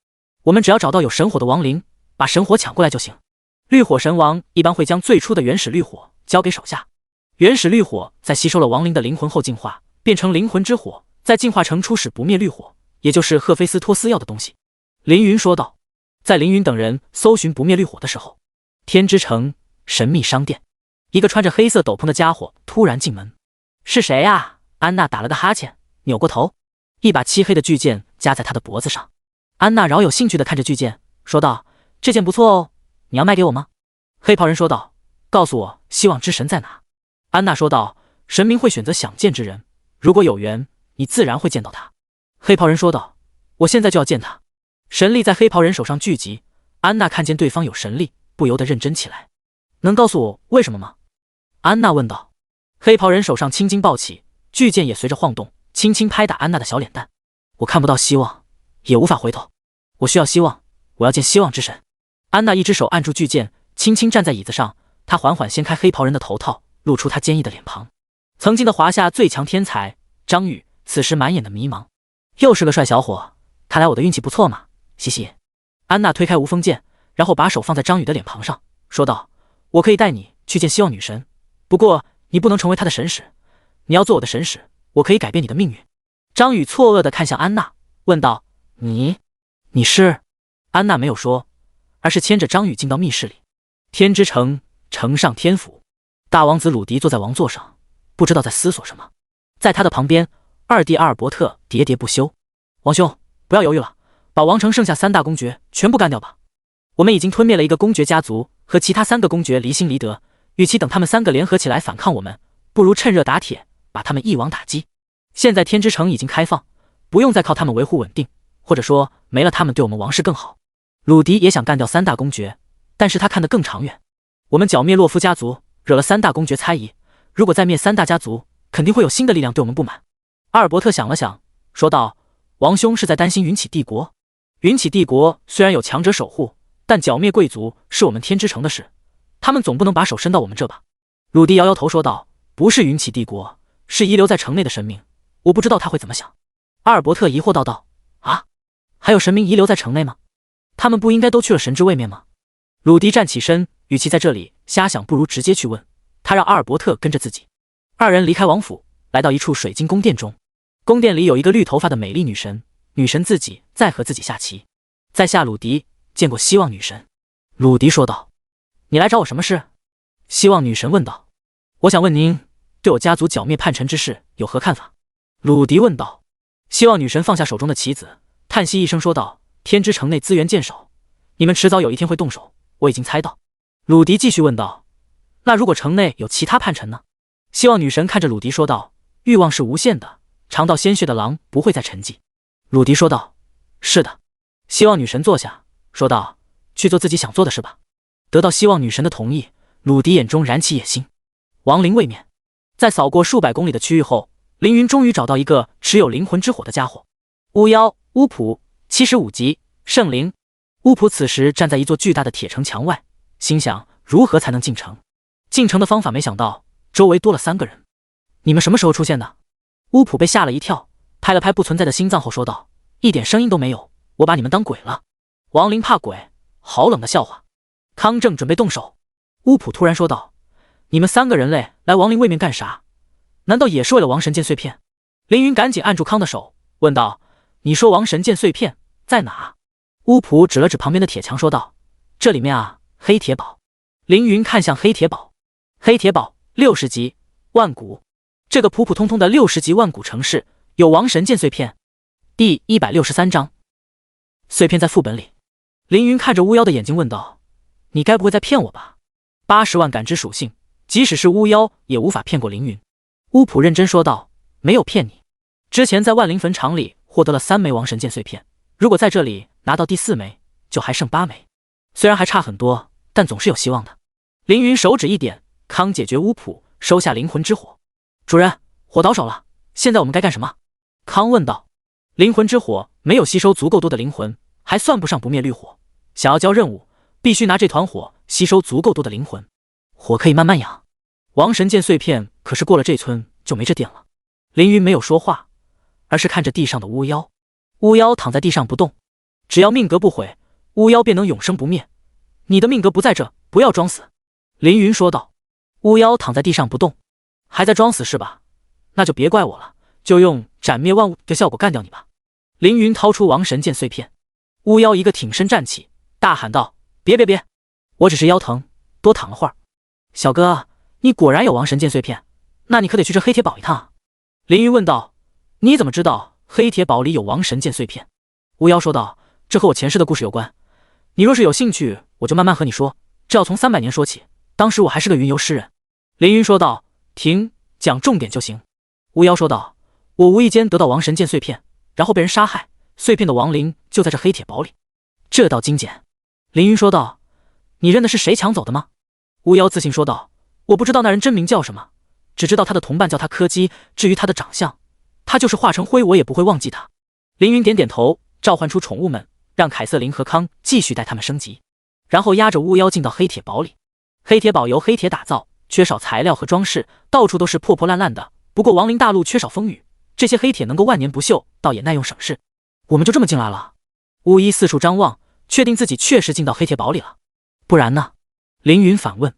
我们只要找到有神火的亡灵，把神火抢过来就行。绿火神王一般会将最初的原始绿火交给手下，原始绿火在吸收了亡灵的灵魂后进化，变成灵魂之火，再进化成初始不灭绿火，也就是赫菲斯托斯要的东西。凌云说道。在凌云等人搜寻不灭绿火的时候，天之城神秘商店，一个穿着黑色斗篷的家伙突然进门。是谁呀？安娜打了个哈欠，扭过头，一把漆黑的巨剑夹在他的脖子上。安娜饶有兴趣地看着巨剑，说道：“这件不错哦，你要卖给我吗？”黑袍人说道：“告诉我希望之神在哪？”安娜说道：“神明会选择想见之人，如果有缘，你自然会见到他。”黑袍人说道：“我现在就要见他。”神力在黑袍人手上聚集，安娜看见对方有神力，不由得认真起来。能告诉我为什么吗？安娜问道。黑袍人手上青筋暴起，巨剑也随着晃动，轻轻拍打安娜的小脸蛋。我看不到希望，也无法回头。我需要希望，我要见希望之神。安娜一只手按住巨剑，轻轻站在椅子上，她缓缓掀开黑袍人的头套，露出他坚毅的脸庞。曾经的华夏最强天才张宇，此时满眼的迷茫。又是个帅小伙，看来我的运气不错嘛，嘻嘻。安娜推开无锋剑，然后把手放在张宇的脸庞上，说道：“我可以带你去见希望女神，不过你不能成为她的神使，你要做我的神使，我可以改变你的命运。”张宇错愕地看向安娜，问道：“你是？”安娜没有说，而是牵着张宇进到密室里。天之城城上天府，大王子鲁迪坐在王座上，不知道在思索什么。在他的旁边，二弟阿尔伯特喋喋不休：“王兄，不要犹豫了，把王城剩下3大公爵全部干掉吧。我们已经吞灭了一个公爵家族，和其他3个公爵离心离德，与其等他们3个联合起来反抗我们，不如趁热打铁，把他们一网打尽。现在天之城已经开放，不用再靠他们维护稳定，或者说没了他们对我们王室更好。”鲁迪也想干掉3大公爵，但是他看得更长远。我们剿灭洛夫家族，惹了3大公爵猜疑，如果再灭3大家族，肯定会有新的力量对我们不满。阿尔伯特想了想，说道：“王兄是在担心云起帝国？云起帝国虽然有强者守护，但剿灭贵族是我们天之城的事，他们总不能把手伸到我们这吧？”鲁迪摇摇头说道：“不是云起帝国，是遗留在城内的神明，我不知道他会怎么想。”阿尔伯特疑惑道：“啊，还有神明遗留在城内吗？他们不应该都去了神之位面吗？”鲁迪站起身，与其在这里瞎想，不如直接去问。他让阿尔伯特跟着自己。二人离开王府，来到一处水晶宫殿中。宫殿里有一个绿头发的美丽女神，女神自己在和自己下棋。在下鲁迪，见过希望女神。鲁迪说道：“你来找我什么事？”希望女神问道：“我想问您，对我家族剿灭叛臣之事有何看法？”鲁迪问道。希望女神放下手中的棋子，叹息一声说道：“天之城内资源渐少，你们迟早有一天会动手，我已经猜到。”鲁迪继续问道：“那如果城内有其他叛臣呢？”希望女神看着鲁迪说道：“欲望是无限的，尝到鲜血的狼不会再沉寂。”鲁迪说道：“是的。”希望女神坐下，说道：“去做自己想做的事吧。”得到希望女神的同意，鲁迪眼中燃起野心。亡灵位面，在扫过数百公里的区域后，凌云终于找到一个持有灵魂之火的家伙。巫妖巫普，75级圣灵。巫普此时站在一座巨大的铁城墙外，心想如何才能进城。进城的方法没想到，周围多了3个人。你们什么时候出现的？巫普被吓了一跳，拍了拍不存在的心脏后说道：“一点声音都没有，我把你们当鬼了？亡灵怕鬼？好冷的笑话。”康正准备动手，巫普突然说道：“你们3个人类来亡灵位面干啥？难道也是为了王神剑碎片？”凌云赶紧按住康的手，问道：“你说王神剑碎片在哪？”巫普指了指旁边的铁墙，说道：“这里面啊，黑铁堡。”凌云看向黑铁堡，黑铁堡60级万古，这个普普通通的60级万古城市有王神剑碎片。第163章，碎片在副本里。凌云看着巫妖的眼睛问道：“你该不会在骗我吧？”80万感知属性，即使是巫妖也无法骗过凌云。巫普认真说道：“没有骗你，之前在万灵坟场里获得了3枚王神剑碎片，如果在这里拿到第4枚，就还剩8枚。虽然还差很多，但总是有希望的。”凌云手指一点，康解决巫普，收下灵魂之火。“主人，火到手了，现在我们该干什么？”康问道。灵魂之火没有吸收足够多的灵魂，还算不上不灭绿火。想要交任务，必须拿这团火吸收足够多的灵魂。火可以慢慢养。王神剑碎片可是过了这村就没这店了。凌云没有说话，而是看着地上的巫妖。巫妖躺在地上不动，只要命格不毁，巫妖便能永生不灭。你的命格不在这，不要装死。凌云说道。巫妖躺在地上不动，还在装死是吧？那就别怪我了，就用斩灭万物的效果干掉你吧。凌云掏出王神剑碎片，巫妖一个挺身站起，大喊道：别，我只是腰疼，多躺了会儿。小哥，你果然有王神剑碎片，那你可得去这黑铁堡一趟啊。凌云问道。你怎么知道黑铁堡里有王神剑碎片？巫妖说道。这和我前世的故事有关，你若是有兴趣，我就慢慢和你说，这要从300年说起，当时我还是个云游诗人。凌云说道。停，讲重点就行。巫妖说道。我无意间得到王神剑碎片，然后被人杀害，碎片的亡灵就在这黑铁堡里，这倒精简。凌云说道。你认的是谁抢走的吗？巫妖自信说道。我不知道那人真名叫什么，只知道他的同伴叫他柯基，至于他的长相，他就是化成灰我也不会忘记他。凌云点点头，召唤出宠物们，让凯瑟琳和康继续带他们升级，然后押着巫妖进到黑铁堡里。黑铁堡由黑铁打造，缺少材料和装饰，到处都是破破烂烂的，不过亡灵大陆缺少风雨，这些黑铁能够万年不锈，倒也耐用省事。我们就这么进来了？巫医四处张望，确定自己确实进到黑铁堡里了。不然呢？凌云反问。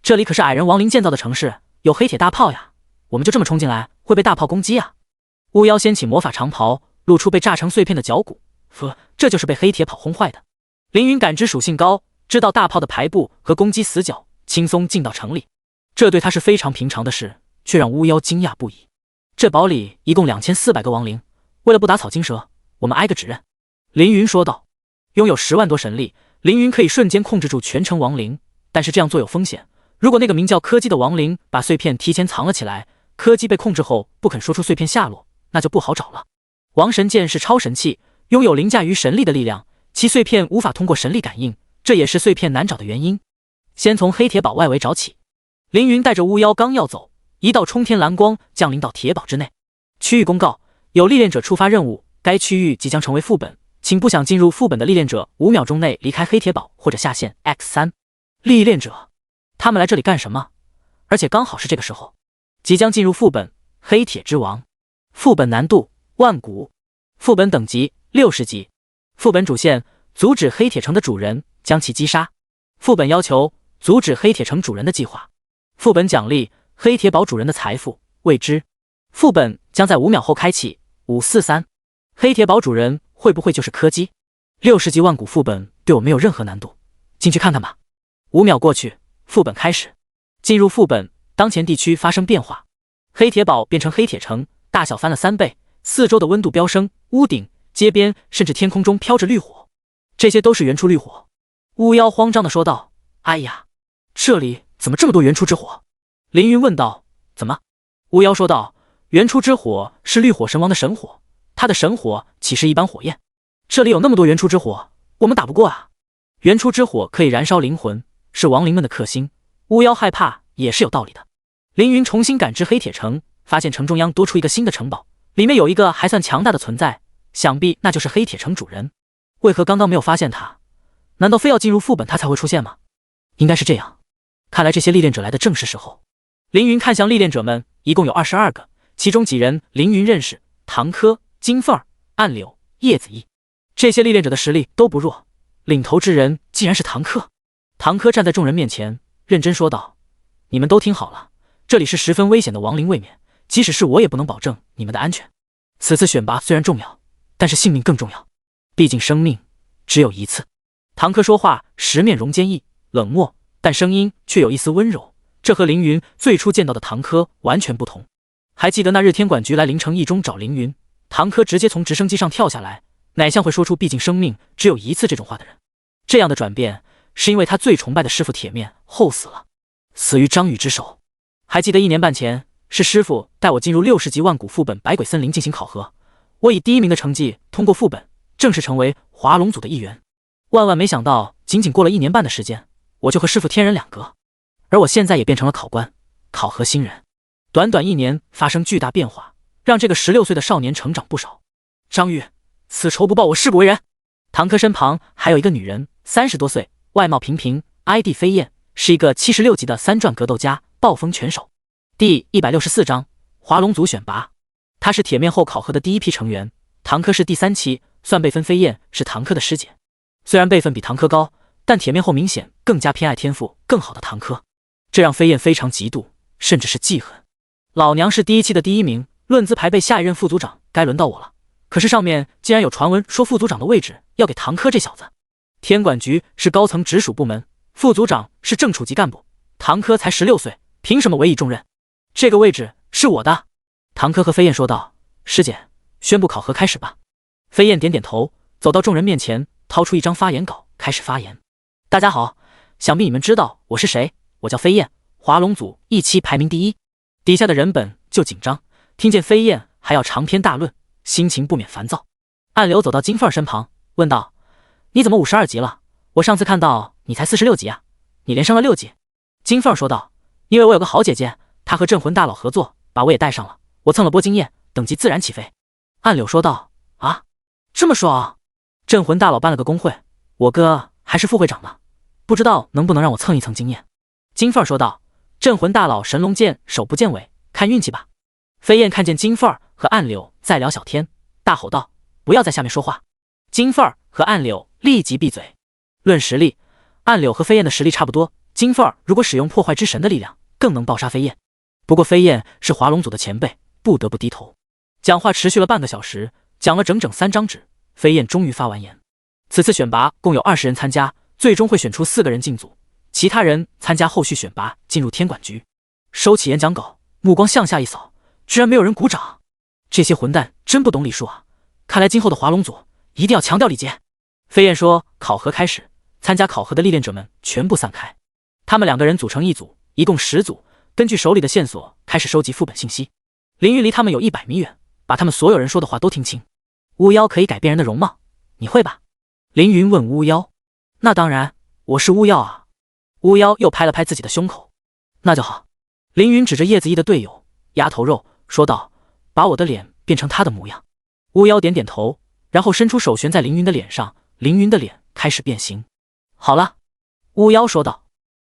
这里可是矮人亡灵建造的城市，有黑铁大炮呀，我们就这么冲进来，会被大炮攻击啊。巫妖掀起魔法长袍，露出被炸成碎片的脚骨，这就是被黑铁炮轰坏的。凌云感知属性高，知道大炮的排布和攻击死角，轻松进到城里。这对他是非常平常的事，却让巫妖惊讶不已。这堡里一共2400个亡灵，为了不打草惊蛇，我们挨个指认。凌云说道。拥有10万多神力，凌云可以瞬间控制住全城亡灵，但是这样做有风险。如果那个名叫柯基的亡灵把碎片提前藏了起来，柯基被控制后不肯说出碎片下落，那就不好找了。王神剑是超神器，拥有凌驾于神力的力量，其碎片无法通过神力感应，这也是碎片难找的原因。先从黑铁堡外围找起。凌云带着巫妖刚要走，一道冲天蓝光降临到铁堡之内。区域公告：有历练者触发任务，该区域即将成为副本，请不想进入副本的历练者5秒钟内离开黑铁堡或者下线 X3。历练者，他们来这里干什么？而且刚好是这个时候。即将进入副本，黑铁之王。副本难度万古，副本等级60级。副本主线：阻止黑铁城的主人，将其击杀。副本要求：阻止黑铁城主人的计划。副本奖励：黑铁堡主人的财富，未知。副本将在5秒后开启。543。黑铁堡主人会不会就是柯基？60级万古副本对我没有任何难度，进去看看吧。5秒过去，副本开始。进入副本，当前地区发生变化，黑铁堡变成黑铁城，大小翻了3倍，四周的温度飙升，屋顶、街边甚至天空中飘着绿火，这些都是原初绿火。巫妖慌张地说道：哎呀，这里怎么这么多原初之火？凌云问道：怎么？巫妖说道：原初之火是绿火神王的神火，他的神火岂是一般火焰？这里有那么多原初之火，我们打不过啊。原初之火可以燃烧灵魂，是亡灵们的克星，巫妖害怕也是有道理的。凌云重新感知黑铁城，发现城中央多出一个新的城堡，里面有一个还算强大的存在，想必那就是黑铁城主人。为何刚刚没有发现他？难道非要进入副本他才会出现吗？应该是这样，看来这些历练者来的正是时候。凌云看向历练者们，一共有22个，其中几人凌云认识：唐柯、金凤儿、暗柳、叶子意。这些历练者的实力都不弱，领头之人竟然是唐柯。唐柯站在众人面前，认真说道：你们都听好了，这里是十分危险的亡灵位面，即使是我也不能保证你们的安全。此次选拔虽然重要，但是性命更重要，毕竟生命只有一次。唐柯说话时面容坚毅冷漠，但声音却有一丝温柔，这和凌云最初见到的唐柯完全不同。还记得那日天管局来凌城驿中找凌云，唐柯直接从直升机上跳下来，哪像会说出毕竟生命只有一次这种话的人。这样的转变是因为他最崇拜的师傅铁面后死了，死于张宇之手。还记得1年半前，是师傅带我进入60级万古副本百鬼森林进行考核，我以第1名的成绩通过副本，正式成为华龙组的一员。万没想到，仅仅过了1年半的时间，我就和师傅天人两隔。而我现在也变成了考官，考核新人。短短1年发生巨大变化，让这个16岁的少年成长不少。张宇，此仇不报，我誓不为人。唐柯身旁还有一个女人，30多岁，外貌平平 ，ID 飞燕，是一个76级的3转格斗家，暴风拳手。第164章华龙组选拔。他是铁面后考核的第一批成员，唐柯是第3期，算辈分飞燕是唐柯的师姐。虽然辈分比唐柯高，但铁面后明显更加偏爱天赋更好的唐柯，这让飞燕非常嫉妒，甚至是记恨。老娘是第1期的第1名，论资排辈下一任副组长，该轮到我了。可是上面竟然有传闻说副组长的位置要给唐柯这小子。天管局是高层直属部门，副组长是正处级干部，唐柯才16岁，凭什么委以重任？这个位置是我的。唐柯和飞燕说道：“师姐，宣布考核开始吧。”飞燕点点头，走到众人面前，掏出一张发言稿，开始发言。大家好，想必你们知道我是谁，我叫飞燕，华龙组1期排名第1。底下的人本就紧张，听见飞燕还要长篇大论，心情不免烦躁。暗流走到金凤儿身旁，问道：“你怎么52级了？我上次看到你才46级啊，你连升了6级。”金凤儿说道：“因为我有个好姐姐，她和镇魂大佬合作，把我也带上了，我蹭了波经验，等级自然起飞。”暗柳说道：“啊，这么爽！镇魂大佬办了个工会，我哥还是副会长呢，不知道能不能让我蹭一蹭经验。”金凤儿说道：“镇魂大佬神龙剑手不见尾，看运气吧。”飞燕看见金凤儿和暗柳在聊小天，大吼道：“不要在下面说话！”金凤儿和暗柳立即闭嘴。论实力，暗柳和飞燕的实力差不多，金凤儿如果使用破坏之神的力量，更能爆杀飞燕。不过飞燕是华龙组的前辈，不得不低头。讲话持续了半个小时，讲了整整3张纸，飞燕终于发完言。此次选拔共有20人参加，最终会选出4个人进组，其他人参加后续选拔，进入天管局。收起演讲稿，目光向下一扫，居然没有人鼓掌。这些混蛋真不懂礼数啊！看来今后的华龙组一定要强调礼节。飞燕说：“考核开始，参加考核的历练者们全部散开。”他们2个人组成一组，一共10组，根据手里的线索开始收集副本信息。林云离他们有100米远，把他们所有人说的话都听清。巫妖可以改变人的容貌，你会吧？凌云问巫妖。那当然，我是巫妖啊。巫妖又拍了拍自己的胸口。那就好。凌云指着叶子毅的队友鸭头肉说道：“把我的脸变成他的模样。”巫妖点点头，然后伸出手悬在凌云的脸上，凌云的脸开始变形。好了，巫妖说道。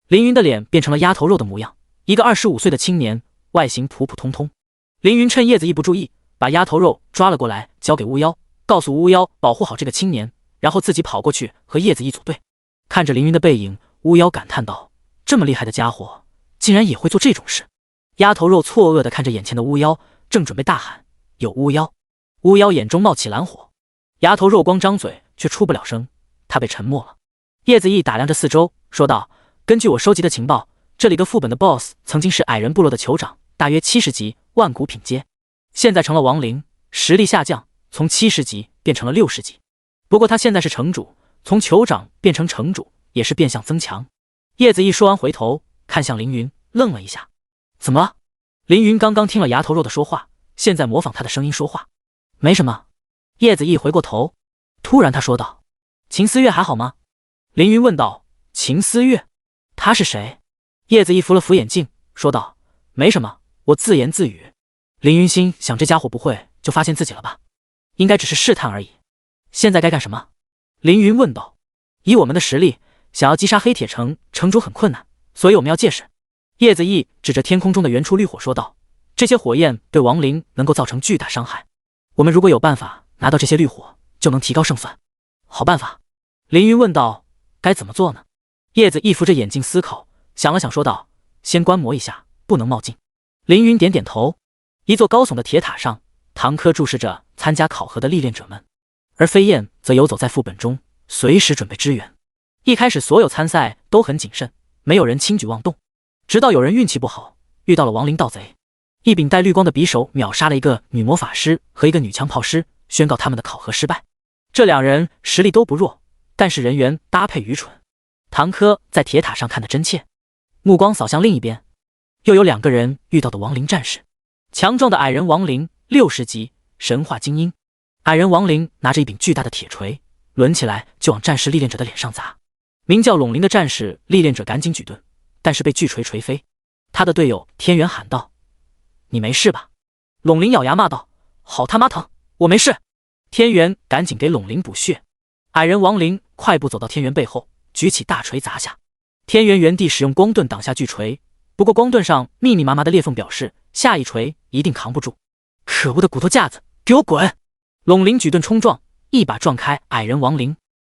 凌云的脸变成了鸭头肉的模样，一个25岁的青年，外形普普通通。凌云趁叶子毅不注意，把鸭头肉抓了过来，交给巫妖，告诉巫妖保护好这个青年，然后自己跑过去和叶子毅组队。看着凌云的背影，巫妖感叹道：“这么厉害的家伙，竟然也会做这种事。”鸭头肉错愕地看着眼前的巫妖，正准备大喊：“有巫妖！”巫妖眼中冒起蓝火，鸭头肉光张嘴却出不了声，他被沉默了。叶子毅打量着四周，说道：“根据我收集的情报，这里个副本的 BOSS 曾经是矮人部落的酋长，大约70级，万古品阶，现在成了亡灵，实力下降，从70级变成了60级。不过他现在是城主，从酋长变成城主也是变相增强。”叶子毅说完回头看向凌云，愣了一下：“怎么了？”凌云刚刚听了牙头肉的说话，现在模仿他的声音说话。没什么。叶子毅回过头，突然他说道：“秦思月还好吗？”凌云问道：“秦思月？他是谁？”叶子毅扶了扶眼镜，说道：“没什么，我自言自语。”凌云心想，这家伙不会就发现自己了吧？应该只是试探而已。现在该干什么？凌云问道。以我们的实力，想要击杀黑铁城城主很困难，所以我们要借势。叶子毅指着天空中的原初绿火说道：“这些火焰对亡灵能够造成巨大伤害，我们如果有办法拿到这些绿火，就能提高胜算。”好办法。凌云问道：“该怎么做呢？”叶子毅扶着眼镜思考，想了想说道：“先观摩一下，不能冒进。”凌云点点头。一座高耸的铁塔上，唐柯注视着参加考核的历练者们，而飞燕则游走在副本中，随时准备支援。一开始所有参赛都很谨慎，没有人轻举妄动，直到有人运气不好，遇到了亡灵盗贼，一柄带绿光的匕首秒杀了一个女魔法师和一个女枪炮师，宣告他们的考核失败。这2人实力都不弱，但是人员搭配愚蠢。唐柯在铁塔上看得真切，目光扫向另一边，又有2个人遇到的亡灵战士，强壮的矮人亡灵60级，神话精英。矮人亡灵拿着一柄巨大的铁锤，抡起来就往战士历练者的脸上砸。名叫陇灵的战士历练者赶紧举盾，但是被巨锤锤飞。他的队友天元喊道：“你没事吧？”陇灵咬牙骂道：“好他妈疼，我没事。”天元赶紧给拢灵补血。矮人亡灵快步走到天元背后，举起大锤砸下。天元原地使用光盾挡下巨锤，不过光盾上密密麻麻的裂缝表示下一锤一定扛不住。可恶的骨头架子，给我滚！拢灵举盾冲撞，一把撞开矮人亡灵。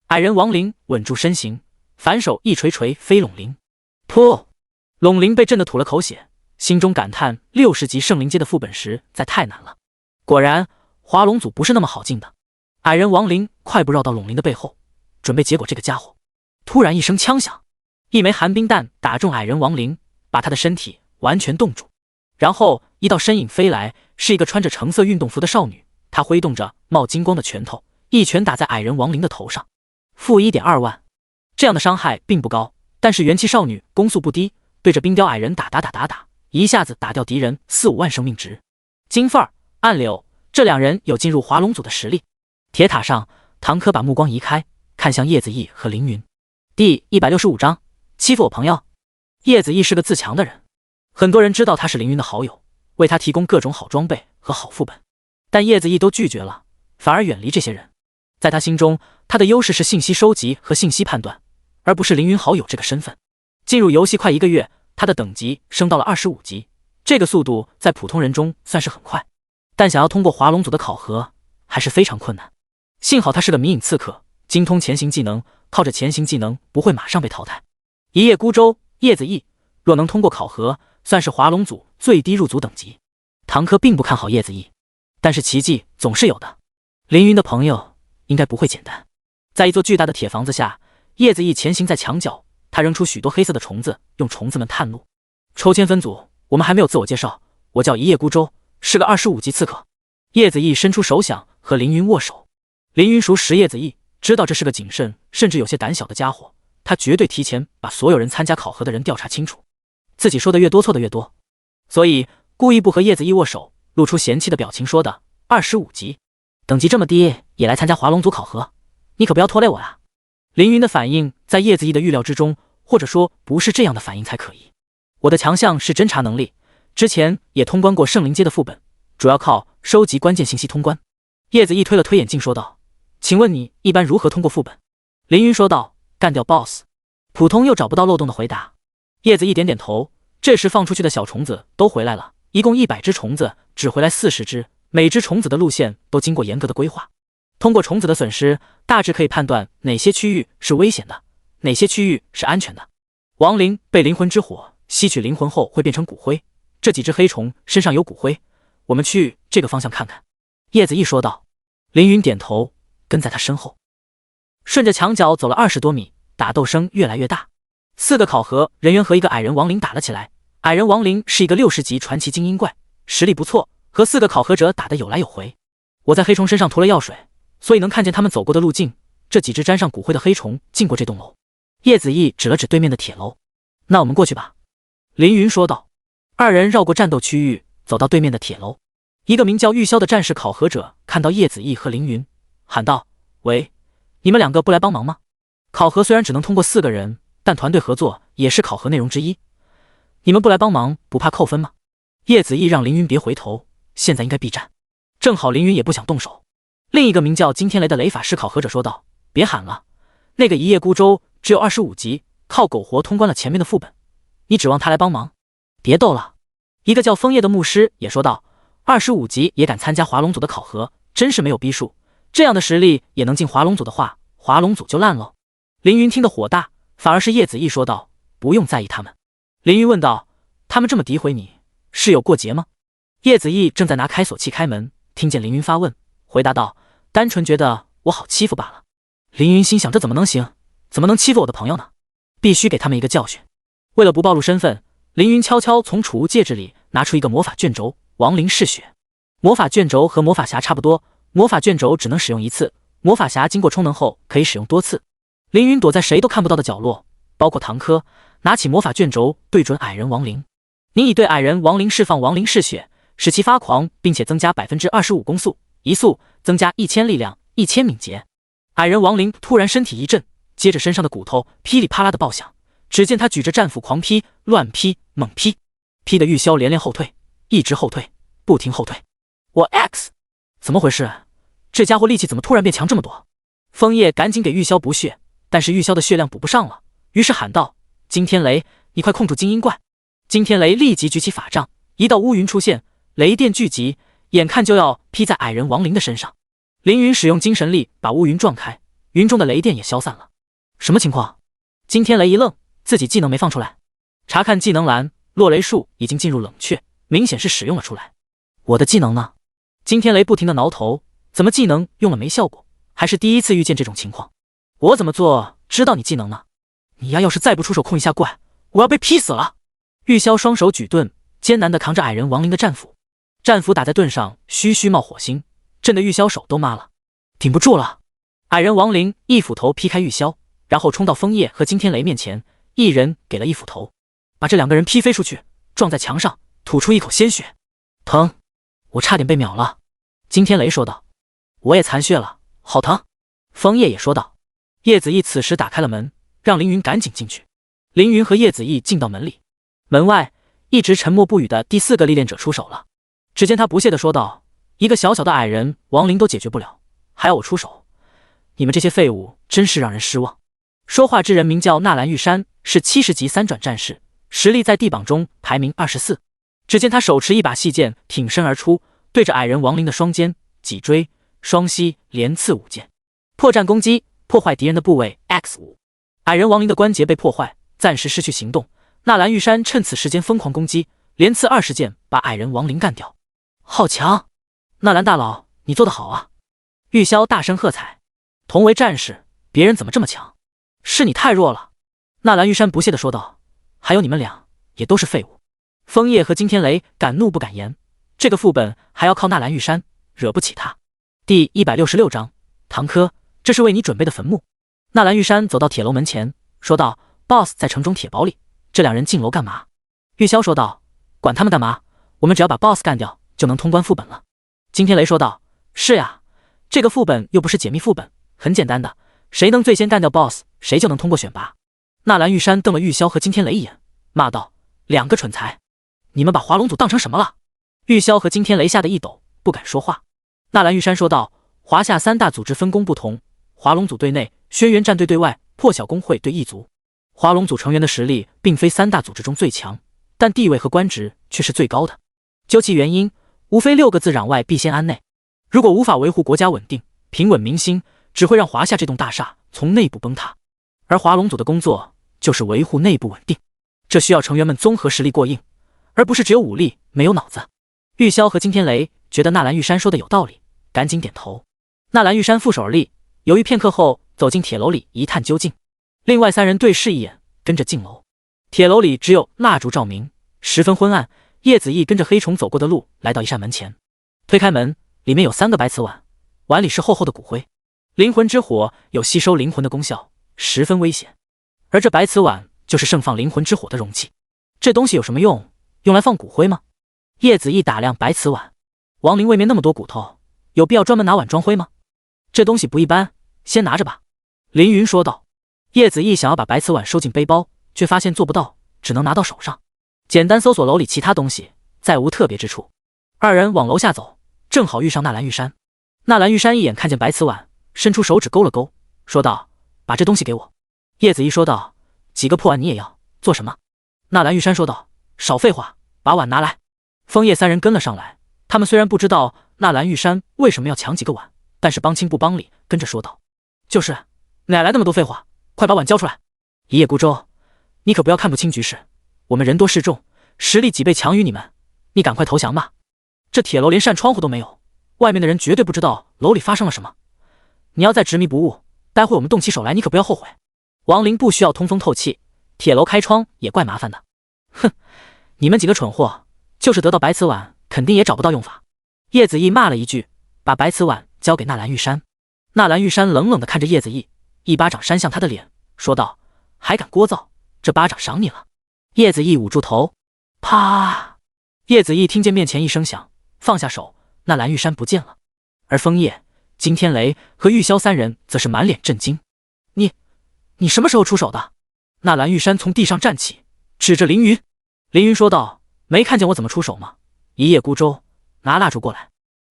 矮人亡灵稳住身形，反手一锤锤飞拢灵。噗！拢灵被震得吐了口血，心中感叹60级圣灵阶的副本实在太难了。果然，华龙组不是那么好进的。矮人亡灵快步绕到拢灵的背后，准备结果这个家伙。突然一声枪响，一枚寒冰弹打中矮人亡灵，把他的身体完全冻住。然后一道身影飞来，是一个穿着橙色运动服的少女，她挥动着冒金光的拳头，一拳打在矮人亡灵的头上。负 1.2 万，这样的伤害并不高，但是元气少女攻速不低，对着冰雕矮人打，一下子打掉敌人4-5万生命值。金凤儿、暗柳这两人有进入华龙组的实力。铁塔上，唐珂把目光移开，看向叶子毅和凌云。第165章，欺负我朋友。叶子毅是个自强的人，很多人知道他是凌云的好友，为他提供各种好装备和好副本，但叶子毅都拒绝了，反而远离这些人。在他心中，他的优势是信息收集和信息判断，而不是凌云好友这个身份。进入游戏快1个月，他的等级升到了25级，这个速度在普通人中算是很快，但想要通过华龙组的考核还是非常困难。幸好他是个迷影刺客，精通潜行技能，靠着潜行技能不会马上被淘汰。一叶孤舟，叶子毅若能通过考核，算是华龙组最低入组等级。唐珂并不看好叶子毅，但是奇迹总是有的。凌云的朋友应该不会简单。在一座巨大的铁房子下，叶子毅前行在墙角，他扔出许多黑色的虫子，用虫子们探路。抽签分组，我们还没有自我介绍，我叫一叶孤舟，是个25级刺客。叶子毅伸出手想和凌云握手。凌云熟识叶子毅，知道这是个谨慎甚至有些胆小的家伙，他绝对提前把所有人参加考核的人调查清楚，自己说的越多错的越多，所以故意不和叶子毅握手，露出嫌弃的表情说的25级，等级这么低也来参加华龙组考核，你可不要拖累我啊。凌云的反应在叶子毅的预料之中，或者说不是这样的反应才可以。我的强项是侦查能力，之前也通关过圣灵阶的副本，主要靠收集关键信息通关。叶子毅推了推眼镜说道，请问你一般如何通过副本？凌云说道，干掉 BOSS。 普通又找不到漏洞的回答。叶子毅点点头，这时放出去的小虫子都回来了，一共100只虫子，只回来40只，每只虫子的路线都经过严格的规划。通过虫子的损失，大致可以判断哪些区域是危险的，哪些区域是安全的。亡灵被灵魂之火吸取灵魂后会变成骨灰，这几只黑虫身上有骨灰，我们去这个方向看看。叶子毅说道。凌云点头，跟在他身后。顺着墙角走了20多米，打斗声越来越大。4个考核人员和一个矮人亡灵打了起来。矮人亡灵是一个60级传奇精英怪，实力不错，和4个考核者打得有来有回。我在黑虫身上涂了药水，所以能看见他们走过的路径。这几只沾上骨灰的黑虫进过这栋楼。叶子毅指了指对面的铁楼。那我们过去吧。凌云说道。2人绕过战斗区域，走到对面的铁楼。一个名叫玉箫的战士考核者看到叶子毅和凌云，喊道，喂，你们2个不来帮忙吗？考核虽然只能通过4个人，但团队合作也是考核内容之一，你们不来帮忙不怕扣分吗？叶子毅让凌云别回头，现在应该避战。正好凌云也不想动手。另一个名叫金天雷的雷法师考核者说道，别喊了，那个一叶孤舟只有25级，靠苟活通关了前面的副本，你指望他来帮忙？别斗了。一个叫枫叶的牧师也说道，25级也敢参加华龙组的考核，真是没有逼数，这样的实力也能进华龙组的话，华龙组就烂喽。凌云听得火大，反而是叶子毅说道，不用在意他们。凌云问道，他们这么诋毁你，是有过节吗？叶子毅正在拿开锁器开门，听见凌云发问，回答道，单纯觉得我好欺负罢了。凌云心想，这怎么能行，怎么能欺负我的朋友呢？必须给他们一个教训。为了不暴露身份，凌云悄悄从储物戒指里拿出一个魔法卷轴，亡灵嗜血。魔法卷轴和魔法匣差不多，魔法卷轴只能使用1次，魔法匣经过充能后可以使用多次。凌云躲在谁都看不到的角落，包括唐珂，拿起魔法卷轴对准矮人亡灵。你已对矮人亡灵释放亡灵嗜血，使其发狂，并且增加 25% 攻速，1速增加1000力量，1000敏捷。矮人亡灵突然身体一震，接着身上的骨头噼里啪啦的爆响，只见他举着战斧狂劈，乱劈，猛劈，劈得玉箫连连后退，一直后退，不停后退。我 X， 怎么回事？这家伙力气怎么突然变强这么多？枫叶赶紧给玉箫补血，但是玉箫的血量补不上了，于是喊道：“金天雷，你快控住精英怪！”金天雷立即举起法杖，一道乌云出现，雷电聚集，眼看就要劈在矮人亡灵的身上。凌云使用精神力把乌云撞开，云中的雷电也消散了。什么情况？金天雷一愣，自己技能没放出来。查看技能栏，落雷术已经进入冷却，明显是使用了出来。我的技能呢？金天雷不停地挠头，怎么技能用了没效果？还是第一次遇见这种情况。我怎么做知道你技能呢？你丫要是再不出手控一下怪，我要被劈死了。玉箫双手举盾，艰难地扛着矮人亡灵的战斧，战斧打在盾上，嘘嘘冒火星，震得玉箫手都麻了，顶不住了。矮人亡灵一斧头劈开玉箫，然后冲到枫叶和金天雷面前，一人给了一斧头，把这两个人劈飞出去，撞在墙上，吐出一口鲜血。疼，我差点被秒了。金天雷说道。我也残血了，好疼。枫叶也说道。叶子义此时打开了门，让凌云赶紧进去。凌云和叶子义进到门里，门外一直沉默不语的第四个历练者出手了。只见他不屑地说道：“一个小小的矮人亡灵都解决不了，还要我出手？你们这些废物真是让人失望。”说话之人名叫纳兰玉山，是70级3转战士，实力在地榜中排名24。只见他手持一把细剑挺身而出，对着矮人亡灵的双肩、脊椎、双膝连刺5剑，破绽攻击，破坏敌人的部位 X5。矮人亡灵的关节被破坏，暂时失去行动。纳兰玉山趁此时间疯狂攻击，连刺20剑把矮人亡灵干掉。好强！纳兰大佬，你做得好啊！玉箫大声喝彩。同为战士，别人怎么这么强？是你太弱了。纳兰玉山不屑地说道。还有你们俩也都是废物。枫叶和金天雷敢怒不敢言，这个副本还要靠纳兰玉山，惹不起他。第166章唐珂，这是为你准备的坟墓。纳兰玉山走到铁楼门前，说道 ：“Boss 在城中铁堡里，这两人进楼干嘛？”玉箫说道：“管他们干嘛，我们只要把 Boss 干掉，就能通关副本了。”金天雷说道：“是呀，这个副本又不是解密副本，很简单的，谁能最先干掉 Boss， 谁就能通过选拔。”纳兰玉山瞪了玉箫和金天雷一眼，骂道：“两个蠢材，你们把华龙组当成什么了？”玉箫和金天雷吓得一抖，不敢说话。纳兰玉山说道：“华夏3大组织分工不同，华龙组对内，轩辕战队对外，破晓公会对异族。华龙组成员的实力并非3大组织中最强，但地位和官职却是最高的。究其原因，无非6个字：攘外必先安内。如果无法维护国家稳定、平稳民心，只会让华夏这栋大厦从内部崩塌。而华龙组的工作就是维护内部稳定，这需要成员们综合实力过硬，而不是只有武力没有脑子。”玉箫和金天雷觉得纳兰玉山说的有道理，赶紧点头。纳兰玉山负手而立，犹豫片刻后走进铁楼里一探究竟。另外3人对视一眼，跟着进楼。铁楼里只有蜡烛照明，十分昏暗。叶子义跟着黑虫走过的路，来到一扇门前，推开门，里面有3个白瓷碗，碗里是厚厚的骨灰。灵魂之火有吸收灵魂的功效，十分危险。而这白瓷碗就是盛放灵魂之火的容器。这东西有什么用？用来放骨灰吗？叶子义打量白瓷碗，亡灵位面那么多骨头，有必要专门拿碗装灰吗？这东西不一般，先拿着吧。凌云说道。叶子义想要把白瓷碗收进背包，却发现做不到，只能拿到手上。简单搜索楼里其他东西，再无特别之处。2人往楼下走，正好遇上纳兰玉山。纳兰玉山一眼看见白瓷碗，伸出手指勾了勾，说道：“把这东西给我。”叶子义说道：“几个破碗你也要？做什么？”纳兰玉山说道：“少废话，把碗拿来。”枫叶3人跟了上来，他们虽然不知道纳兰玉山为什么要抢几个碗，但是帮亲不帮理，跟着说道：“就是，哪来那么多废话？快把碗交出来！”一叶孤舟，你可不要看不清局势，我们人多势众，实力几倍强于你们，你赶快投降吧。这铁楼连扇窗户都没有，外面的人绝对不知道楼里发生了什么。你要再执迷不悟，待会我们动起手来，你可不要后悔。亡灵不需要通风透气，铁楼开窗也怪麻烦的。哼，你们几个蠢货，就是得到白瓷碗，肯定也找不到用法。叶子义骂了一句，把白瓷碗交给纳兰玉山。纳兰玉山冷冷地看着叶子义，一巴掌扇向他的脸，说道：“还敢聒噪，这巴掌赏你了。”叶子义捂住头，啪！叶子义听见面前一声响，放下手，纳兰玉山不见了。而枫叶、金天雷和玉箫3人则是满脸震惊。你什么时候出手的？纳兰玉山从地上站起，指着凌云。凌云说道：“没看见我怎么出手吗？一叶孤舟，拿蜡烛过来。”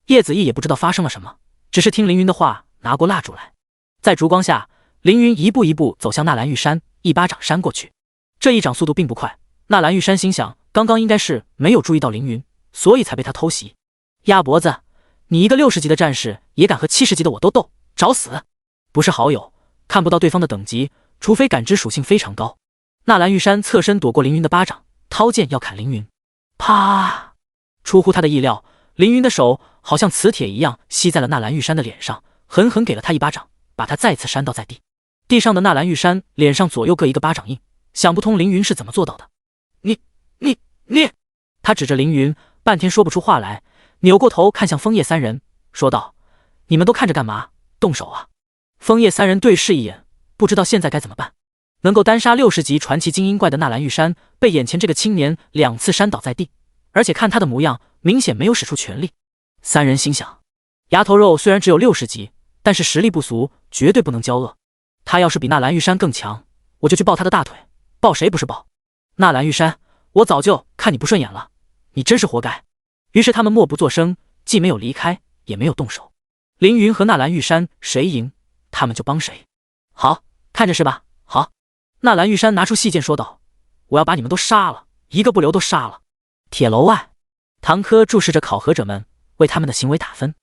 叶子义也不知道发生了什么，只是听凌云的话，拿过蜡烛来。在烛光下，凌云一步一步走向纳兰玉山，一巴掌扇过去。这一掌速度并不快，纳兰玉山心想，刚刚应该是没有注意到凌云，所以才被他偷袭。鸭脖子，你一个60级的战士也敢和70级的我斗，找死！不是好友，看不到对方的等级，除非感知属性非常高。纳兰玉山侧身躲过凌云的巴掌，掏剑要砍凌云。啪！出乎他的意料，凌云的手好像磁铁一样吸在了纳兰玉山的脸上，狠狠给了他一巴掌，把他再次扇倒在地。地上的纳兰玉山脸上左右各一个巴掌印，想不通凌云是怎么做到的。你！他指着凌云，半天说不出话来，扭过头看向枫叶三人，说道：“你们都看着干嘛？动手啊！”枫叶三人对视一眼，不知道现在该怎么办。能够单杀60级传奇精英怪的纳兰玉山，被眼前这个青年2次扇倒在地，而且看他的模样，明显没有使出全力。三人心想，牙头肉虽然只有60级，但是实力不俗，绝对不能骄傲。他要是比纳兰玉山更强，我就去抱他的大腿。抱谁不是抱？纳兰玉山，我早就看你不顺眼了，你真是活该。于是他们默不作声，既没有离开，也没有动手。凌云和纳兰玉山谁赢，他们就帮谁。好，看着是吧？好。纳兰玉山拿出细剑说道：“我要把你们都杀了，一个不留都杀了。”铁楼外，唐柯注视着考核者们，为他们的行为打分。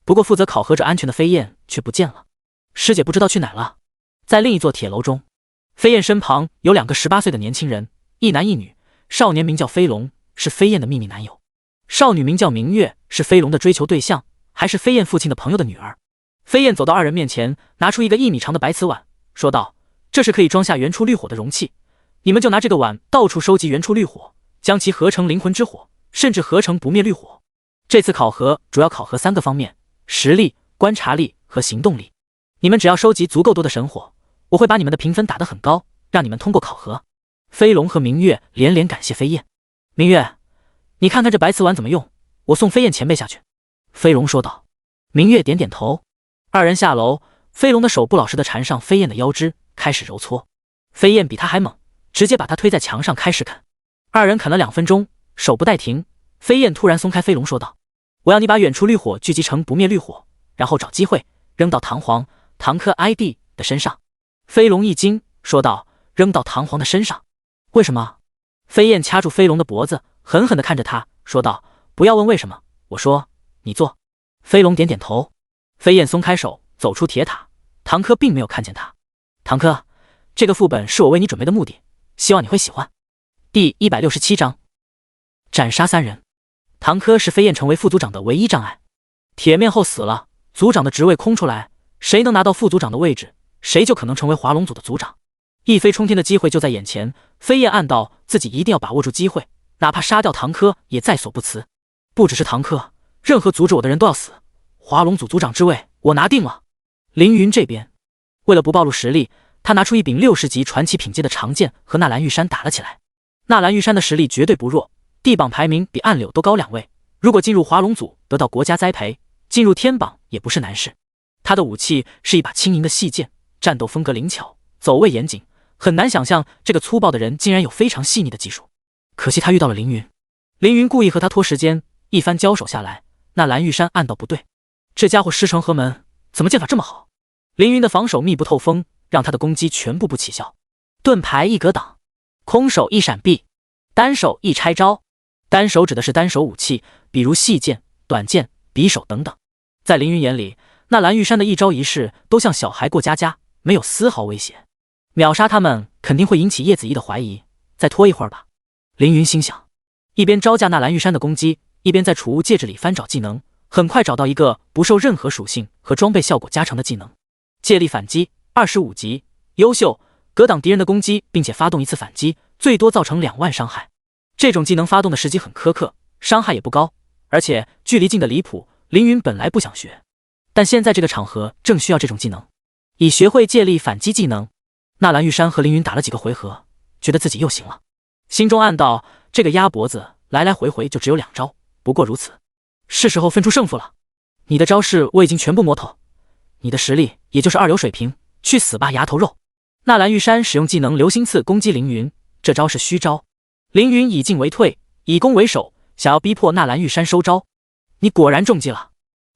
不过负责考核者安全的飞燕却不见了，师姐不知道去哪了。在另一座铁楼中，飞燕身旁有2个18岁的年轻人，一男一女。少年名叫飞龙，是飞燕的秘密男友；少女名叫明月，是飞龙的追求对象，还是飞燕父亲的朋友的女儿。飞燕走到2人面前，拿出一个1米长的白瓷碗，说道：“这是可以装下原初绿火的容器，你们就拿这个碗到处收集原初绿火，将其合成灵魂之火，甚至合成不灭绿火。这次考核主要考核3个方面：实力、观察力和行动力。你们只要收集足够多的神火，我会把你们的评分打得很高，让你们通过考核。”飞龙和明月连连感谢飞燕。明月，你看看这白瓷碗怎么用，我送飞燕前辈下去。飞龙说道。明月点点头。2人下楼，飞龙的手不老实地缠上飞燕的腰肢，开始揉搓。飞燕比他还猛，直接把他推在墙上开始砍。2人砍了2分钟，手不带停。飞燕突然松开飞龙说道：“我要你把远处绿火聚集成不灭绿火，然后找机会扔到唐柯 ID 的身上。”飞龙一惊，说道：“扔到唐皇的身上？为什么？”飞燕掐住飞龙的脖子，狠狠地看着他，说道：“不要问为什么，我说你做。”飞龙点点头。飞燕松开手，走出铁塔。唐柯并没有看见他。唐柯，这个副本是我为你准备的目的，希望你会喜欢。第167章，斩杀3人。唐柯是飞燕成为副组长的唯一障碍。铁面后死了，组长的职位空出来，谁能拿到副组长的位置，谁就可能成为华龙组的组长。一飞冲天的机会就在眼前，飞燕暗道自己一定要把握住机会，哪怕杀掉唐柯也在所不辞。不只是唐柯，任何阻止我的人都要死。华龙组组长之位我拿定了。凌云这边，为了不暴露实力，他拿出一柄60级传奇品阶的长剑和纳兰玉山打了起来。纳兰玉山的实力绝对不弱，地榜排名比暗柳都高2位，如果进入华龙组得到国家栽培，进入天榜也不是难事。他的武器是一把轻盈的细剑，战斗风格灵巧，走位严谨，很难想象这个粗暴的人竟然有非常细腻的技术。可惜他遇到了凌云，凌云故意和他拖时间，一番交手下来，纳兰玉山暗道不对，这家伙师承何门，怎么剑法这么好？凌云的防守密不透风，让他的攻击全部不起效。盾牌一格挡，空手一闪避，单手一拆招。单手指的是单手武器，比如细剑、短剑、匕首等等。在凌云眼里，纳兰玉山的一招一式都像小孩过家家，没有丝毫威胁。秒杀他们肯定会引起叶子怡的怀疑，再拖一会儿吧。凌云心想，一边招架纳兰玉山的攻击，一边在储物戒指里翻找技能，很快找到一个不受任何属性和装备效果加成的技能。借力反击，25级，优秀，格挡敌人的攻击，并且发动1次反击，最多造成2万伤害。这种技能发动的时机很苛刻，伤害也不高，而且距离近的离谱。凌云本来不想学，但现在这个场合正需要这种技能，已学会借力反击技能。纳兰玉山和凌云打了几个回合，觉得自己又行了，心中暗道：这个鸭脖子来来回回就只有2招，不过如此，是时候分出胜负了。你的招式我已经全部摸透，你的实力也就是二流水平，去死吧，牙头肉！纳兰玉山使用技能流星刺攻击凌云，这招是虚招。凌云以进为退，以攻为守，想要逼迫纳兰玉山收招。你果然中计了，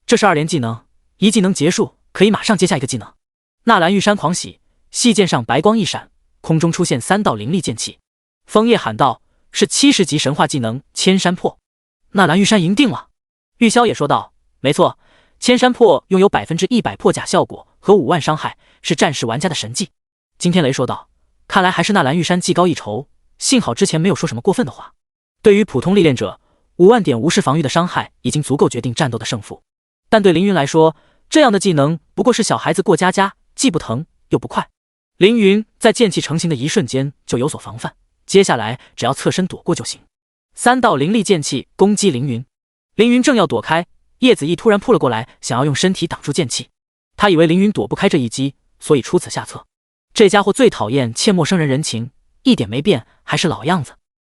这是2连技能，一技能结束，可以马上接下一个技能。纳兰玉山狂喜，细剑上白光一闪，空中出现3道凌厉剑气。枫叶喊道：“是70级神话技能千山破。”纳兰玉山赢定了。玉箫也说道：“没错，千山破拥有100%破甲效果和5万伤害，是战士玩家的神技。”金天雷说道：“看来还是纳兰玉山技高一筹，幸好之前没有说什么过分的话。对于普通历练者，5万点无视防御的伤害已经足够决定战斗的胜负。但对凌云来说，这样的技能不过是小孩子过家家，既不疼又不快。”凌云在剑气成型的一瞬间就有所防范，接下来只要侧身躲过就行。3道凌厉剑气攻击凌云，凌云正要躲开，叶子毅突然扑了过来，想要用身体挡住剑气。他以为凌云躲不开这一击，所以出此下策。这家伙最讨厌欠陌生人人情，一点没变，还是老样子。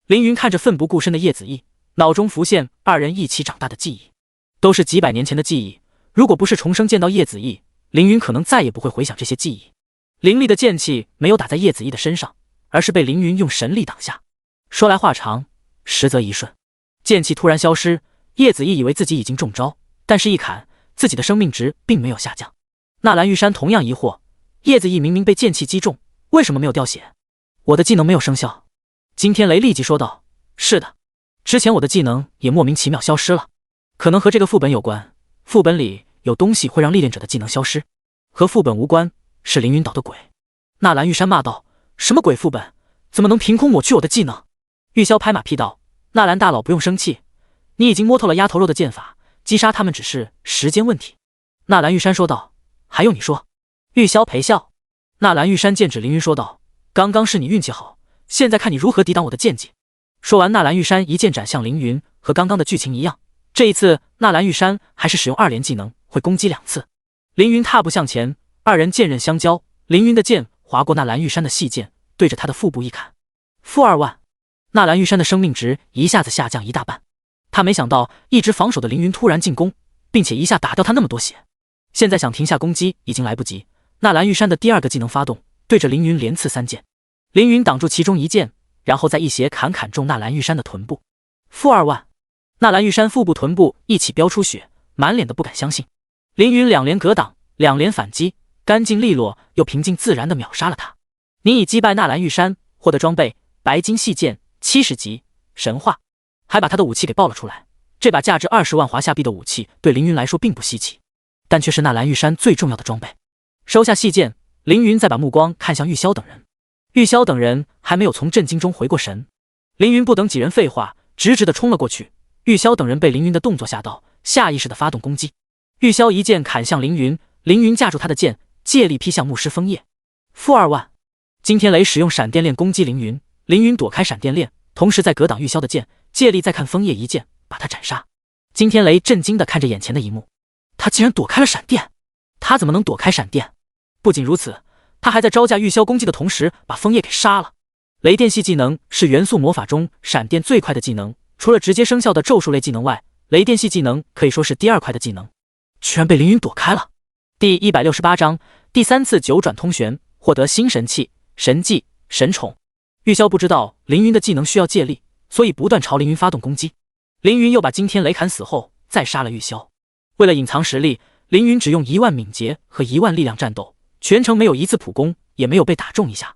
凌云看着奋不顾身的叶子毅，脑中浮现2人一起长大的记忆，都是几百年前的记忆。如果不是重生见到叶子毅，凌云可能再也不会回想这些记忆。凌厉的剑气没有打在叶子毅的身上，而是被凌云用神力挡下。说来话长，实则一瞬，剑气突然消失。叶子毅以为自己已经中招，但是一砍，自己的生命值并没有下降。纳兰玉山同样疑惑，叶子毅明明被剑气击中，为什么没有掉血？我的技能没有生效。金天雷立即说道：“是的，之前我的技能也莫名其妙消失了，可能和这个副本有关。副本里有东西会让历练者的技能消失，和副本无关，是凌云捣的鬼。”纳兰玉山骂道：“什么鬼副本？怎么能凭空抹去我的技能？”玉箫拍马屁道：“纳兰大佬不用生气，你已经摸透了丫头肉的剑法，击杀他们只是时间问题。”纳兰玉山说道：“还用你说？”玉箫陪笑。纳兰玉山剑指凌云说道：“刚刚是你运气好，现在看你如何抵挡我的剑技。”说完，纳兰玉山一剑斩向凌云，和刚刚的剧情一样，这一次纳兰玉山还是使用2连技能，会攻击2次。凌云踏步向前，2人剑刃相交，凌云的剑划过纳兰玉山的细剑，对着他的腹部一砍，负2万。纳兰玉山的生命值一下子下降1大半。他没想到一直防守的凌云突然进攻，并且一下打掉他那么多血，现在想停下攻击已经来不及。纳兰玉山的第2个技能发动，对着凌云连刺3剑。凌云挡住其中1剑，然后再一斜砍中纳兰玉山的臀部，负2万。纳兰玉山腹部臀部一起飙出血，满脸的不敢相信。凌云2连格挡，2连反击，干净利落又平静自然的秒杀了他。你已击败纳兰玉山，获得装备白金细剑70级神话，还把他的武器给爆了出来。这把价值20万华夏币的武器对凌云来说并不稀奇，但却是纳兰玉山最重要的装备。收下细剑，凌云再把目光看向玉箫等人。玉箫等人还没有从震惊中回过神，凌云不等几人废话，直直的冲了过去。玉箫等人被凌云的动作吓到，下意识的发动攻击。玉箫一剑砍向凌云，凌云架住他的剑，借力劈向牧师枫叶，负2万。金天雷使用闪电链攻击凌云，凌云躲开闪电链，同时在格挡玉箫的剑，借力再看枫叶一剑把他斩杀。金天雷震惊的看着眼前的一幕，他竟然躲开了闪电，他怎么能躲开闪电？不仅如此，他还在招架玉箫攻击的同时把枫叶给杀了。雷电系技能是元素魔法中闪电最快的技能，除了直接生效的咒术类技能外，雷电系技能可以说是第2快的技能，居然被凌云躲开了。第168章第3次九转通玄，获得新神器、神技、神宠。玉箫不知道凌云的技能需要借力，所以不断朝凌云发动攻击。凌云又把惊天雷砍死后再杀了玉箫。为了隐藏实力，凌云只用1万敏捷和1万力量战斗，全程没有一次普攻，也没有被打中一下。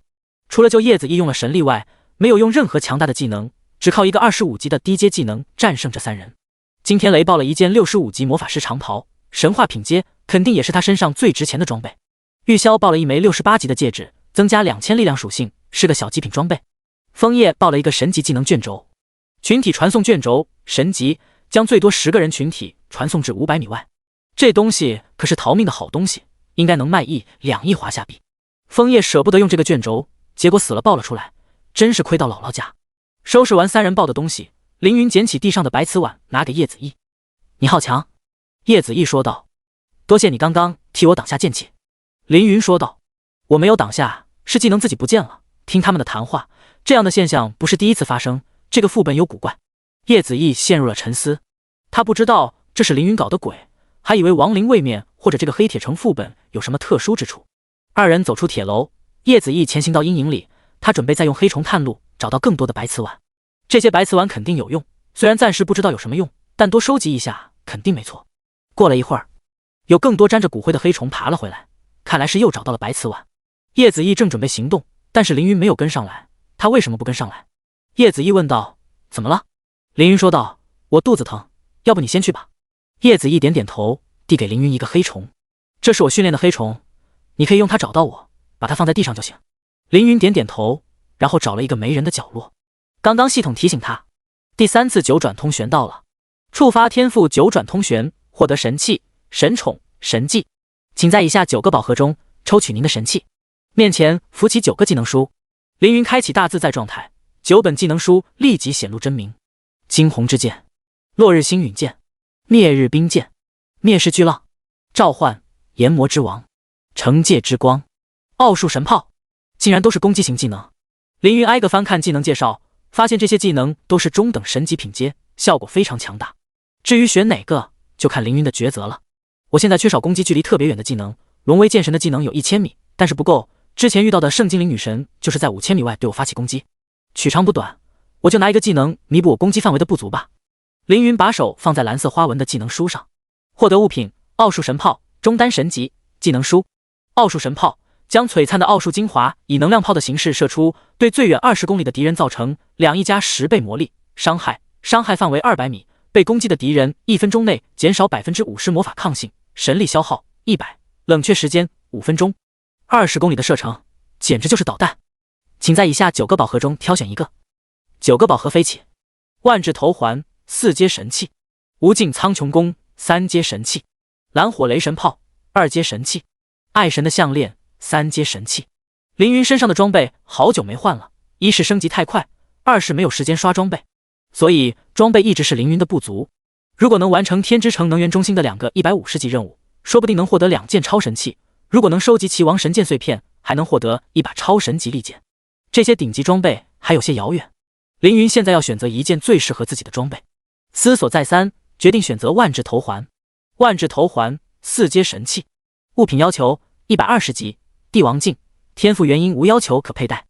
除了救叶子毅用了神力外，没有用任何强大的技能，只靠一个25级的低阶技能战胜这3人。惊天雷爆了一件65级魔法师长袍，神话品阶，肯定也是他身上最值钱的装备。玉箫爆了一枚68级的戒指，增加2000力量属性，是个小极品装备。枫叶爆了一个神级技能卷轴，群体传送卷轴，神级，将最多10个人群体传送至500米外。这东西可是逃命的好东西，应该能卖1-2亿华夏币。枫叶舍不得用这个卷轴，结果死了爆了出来，真是亏到姥姥家。收拾完3人爆的东西，凌云捡起地上的白瓷碗拿给叶子毅。你好强。叶子毅说道。多谢你刚刚替我挡下剑气。凌云说道。我没有挡下，是技能自己不见了，听他们的谈话，这样的现象不是第一次发生，这个副本有古怪。叶子毅陷入了沉思，他不知道这是凌云搞的鬼，还以为亡灵位面或者这个黑铁城副本有什么特殊之处。2人走出铁楼，叶子毅前行到阴影里，他准备再用黑虫探路找到更多的白瓷碗。这些白瓷碗肯定有用，虽然暂时不知道有什么用，但多收集一下肯定没错。过了一会儿，有更多沾着骨灰的黑虫爬了回来，看来是又找到了白瓷碗。叶子毅正准备行动，但是凌云没有跟上来。他为什么不跟上来？叶子毅问道。怎么了？凌云说道。我肚子疼，要不你先去吧。叶子毅点点头，递给凌云一个黑虫。这是我训练的黑虫，你可以用它找到我，把它放在地上就行。凌云点点头，然后找了一个没人的角落。刚刚系统提醒他，第3次九转通玄到了，触发天赋九转通玄，获得神器、神宠、神技，请在以下9个宝盒中抽取您的神器。面前浮起9个技能书，凌云开启大自在状态，9本技能书立即显露真名：惊鸿之剑、落日星陨剑、灭日冰剑、灭世巨浪、召唤、炎魔之王、惩戒之光、奥数神炮，竟然都是攻击型技能。凌云挨个翻看技能介绍，发现这些技能都是中等神级品阶，效果非常强大。至于选哪个，就看凌云的抉择了。我现在缺少攻击距离特别远的技能，龙威剑神的技能有1000米，但是不够。之前遇到的圣精灵女神就是在5000米外对我发起攻击，取长补短，我就拿一个技能弥补我攻击范围的不足吧。凌云把手放在蓝色花纹的技能书上，获得物品：奥数神炮中单神级技能书。奥数神炮将璀璨的奥数精华以能量炮的形式射出，对最远20公里的敌人造成2E加10倍魔力伤害，伤害范围200米，被攻击的敌人1分钟内减少50%魔法抗性，神力消耗100，冷却时间5分钟。20公里的射程，简直就是导弹。请在以下9个宝盒中挑选一个。9个宝盒飞起：万智头环4阶神器，无尽苍穹弓3阶神器，蓝火雷神炮2阶神器，爱神的项链3阶神器。凌云身上的装备好久没换了，一是升级太快，二是没有时间刷装备，所以装备一直是凌云的不足。如果能完成天之城能源中心的2个150级任务，说不定能获得2件超神器。如果能收集齐王神剑碎片，还能获得1把超神级利剑。这些顶级装备还有些遥远，凌云现在要选择一件最适合自己的装备。思索再三，决定选择万智头环。万智头环4阶神器，物品要求120级，帝王镜，天赋原因无要求可佩戴。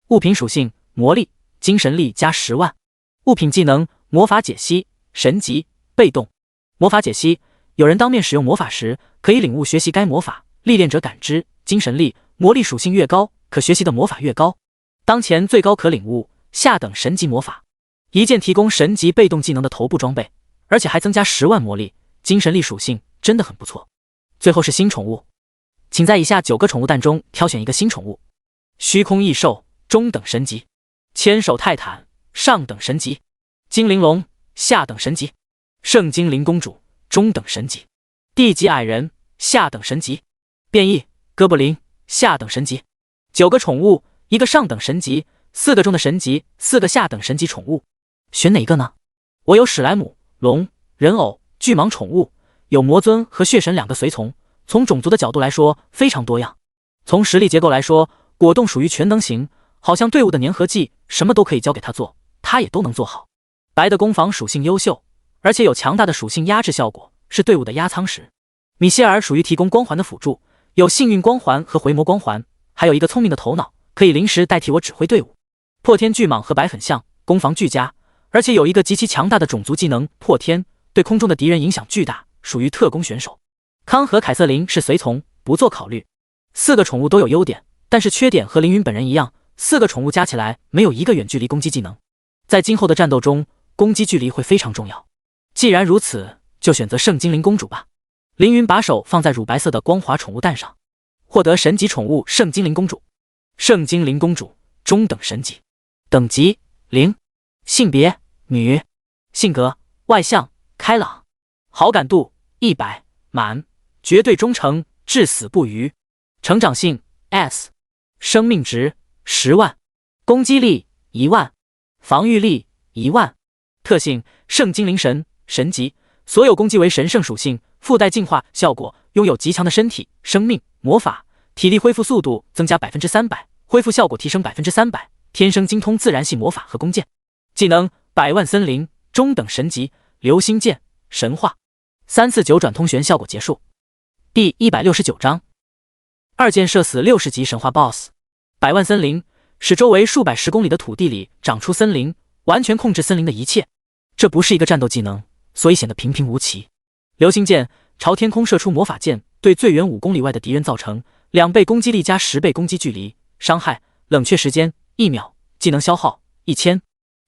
物品属性：魔力、精神力加10万。物品技能：魔法解析，神级，被动。魔法解析，有人当面使用魔法时，可以领悟学习该魔法。历练者感知，精神力、魔力属性越高，可学习的魔法越高。当前最高可领悟下等神级魔法，一件提供神级被动技能的头部装备，而且还增加10万魔力，精神力属性真的很不错。最后是新宠物，请在以下9个宠物蛋中挑选一个新宠物：虚空异兽中等神级，千手泰坦上等神级，精灵龙下等神级，圣精灵公主中等神级，地级矮人下等神级，变异哥布林下等神级。9个宠物，1个上等神级，4个中的神级，4个下等神级宠物，选哪个呢？我有史莱姆、龙、人偶、巨蟒宠物，有魔尊和血神2个随从。从种族的角度来说非常多样，从实力结构来说，果冻属于全能型，好像队伍的粘合剂什么都可以交给他做，他也都能做好。白的攻防属性优秀，而且有强大的属性压制效果，是队伍的压舱石。米歇尔属于提供光环的辅助，有幸运光环和回魔光环，还有一个聪明的头脑，可以临时代替我指挥队伍。破天巨蟒和白粉象攻防俱佳，而且有一个极其强大的种族技能破天，对空中的敌人影响巨大，属于特工选手。康和凯瑟琳是随从，不做考虑。4个宠物都有优点，但是缺点和凌云本人一样，4个宠物加起来没有一个远距离攻击技能，在今后的战斗中，攻击距离会非常重要。既然如此，就选择圣精灵公主吧。凌云把手放在乳白色的光滑宠物蛋上，获得神级宠物圣精灵公主。圣精灵公主中等神级，等级0，性别女，性格外向开朗，好感度100满，绝对忠诚至死不渝，成长性 S， 生命值10万，攻击力1万，防御力1万。特性圣精灵神神级，所有攻击为神圣属性，附带净化效果，拥有极强的身体、生命、魔法、体力恢复速度增加300%，恢复效果提升300%，天生精通自然系魔法和弓箭。技能百万森林中等神级，流星剑神话。3次九转通玄效果结束。第169章，2箭射死60级神话 BOSS。百万森林使周围数百10公里的土地里长出森林，完全控制森林的一切。这不是一个战斗技能，所以显得平平无奇。流星剑朝天空射出魔法剑，对最远5公里外的敌人造成2倍攻击力加10倍攻击距离伤害，冷却时间1秒，技能消耗1000。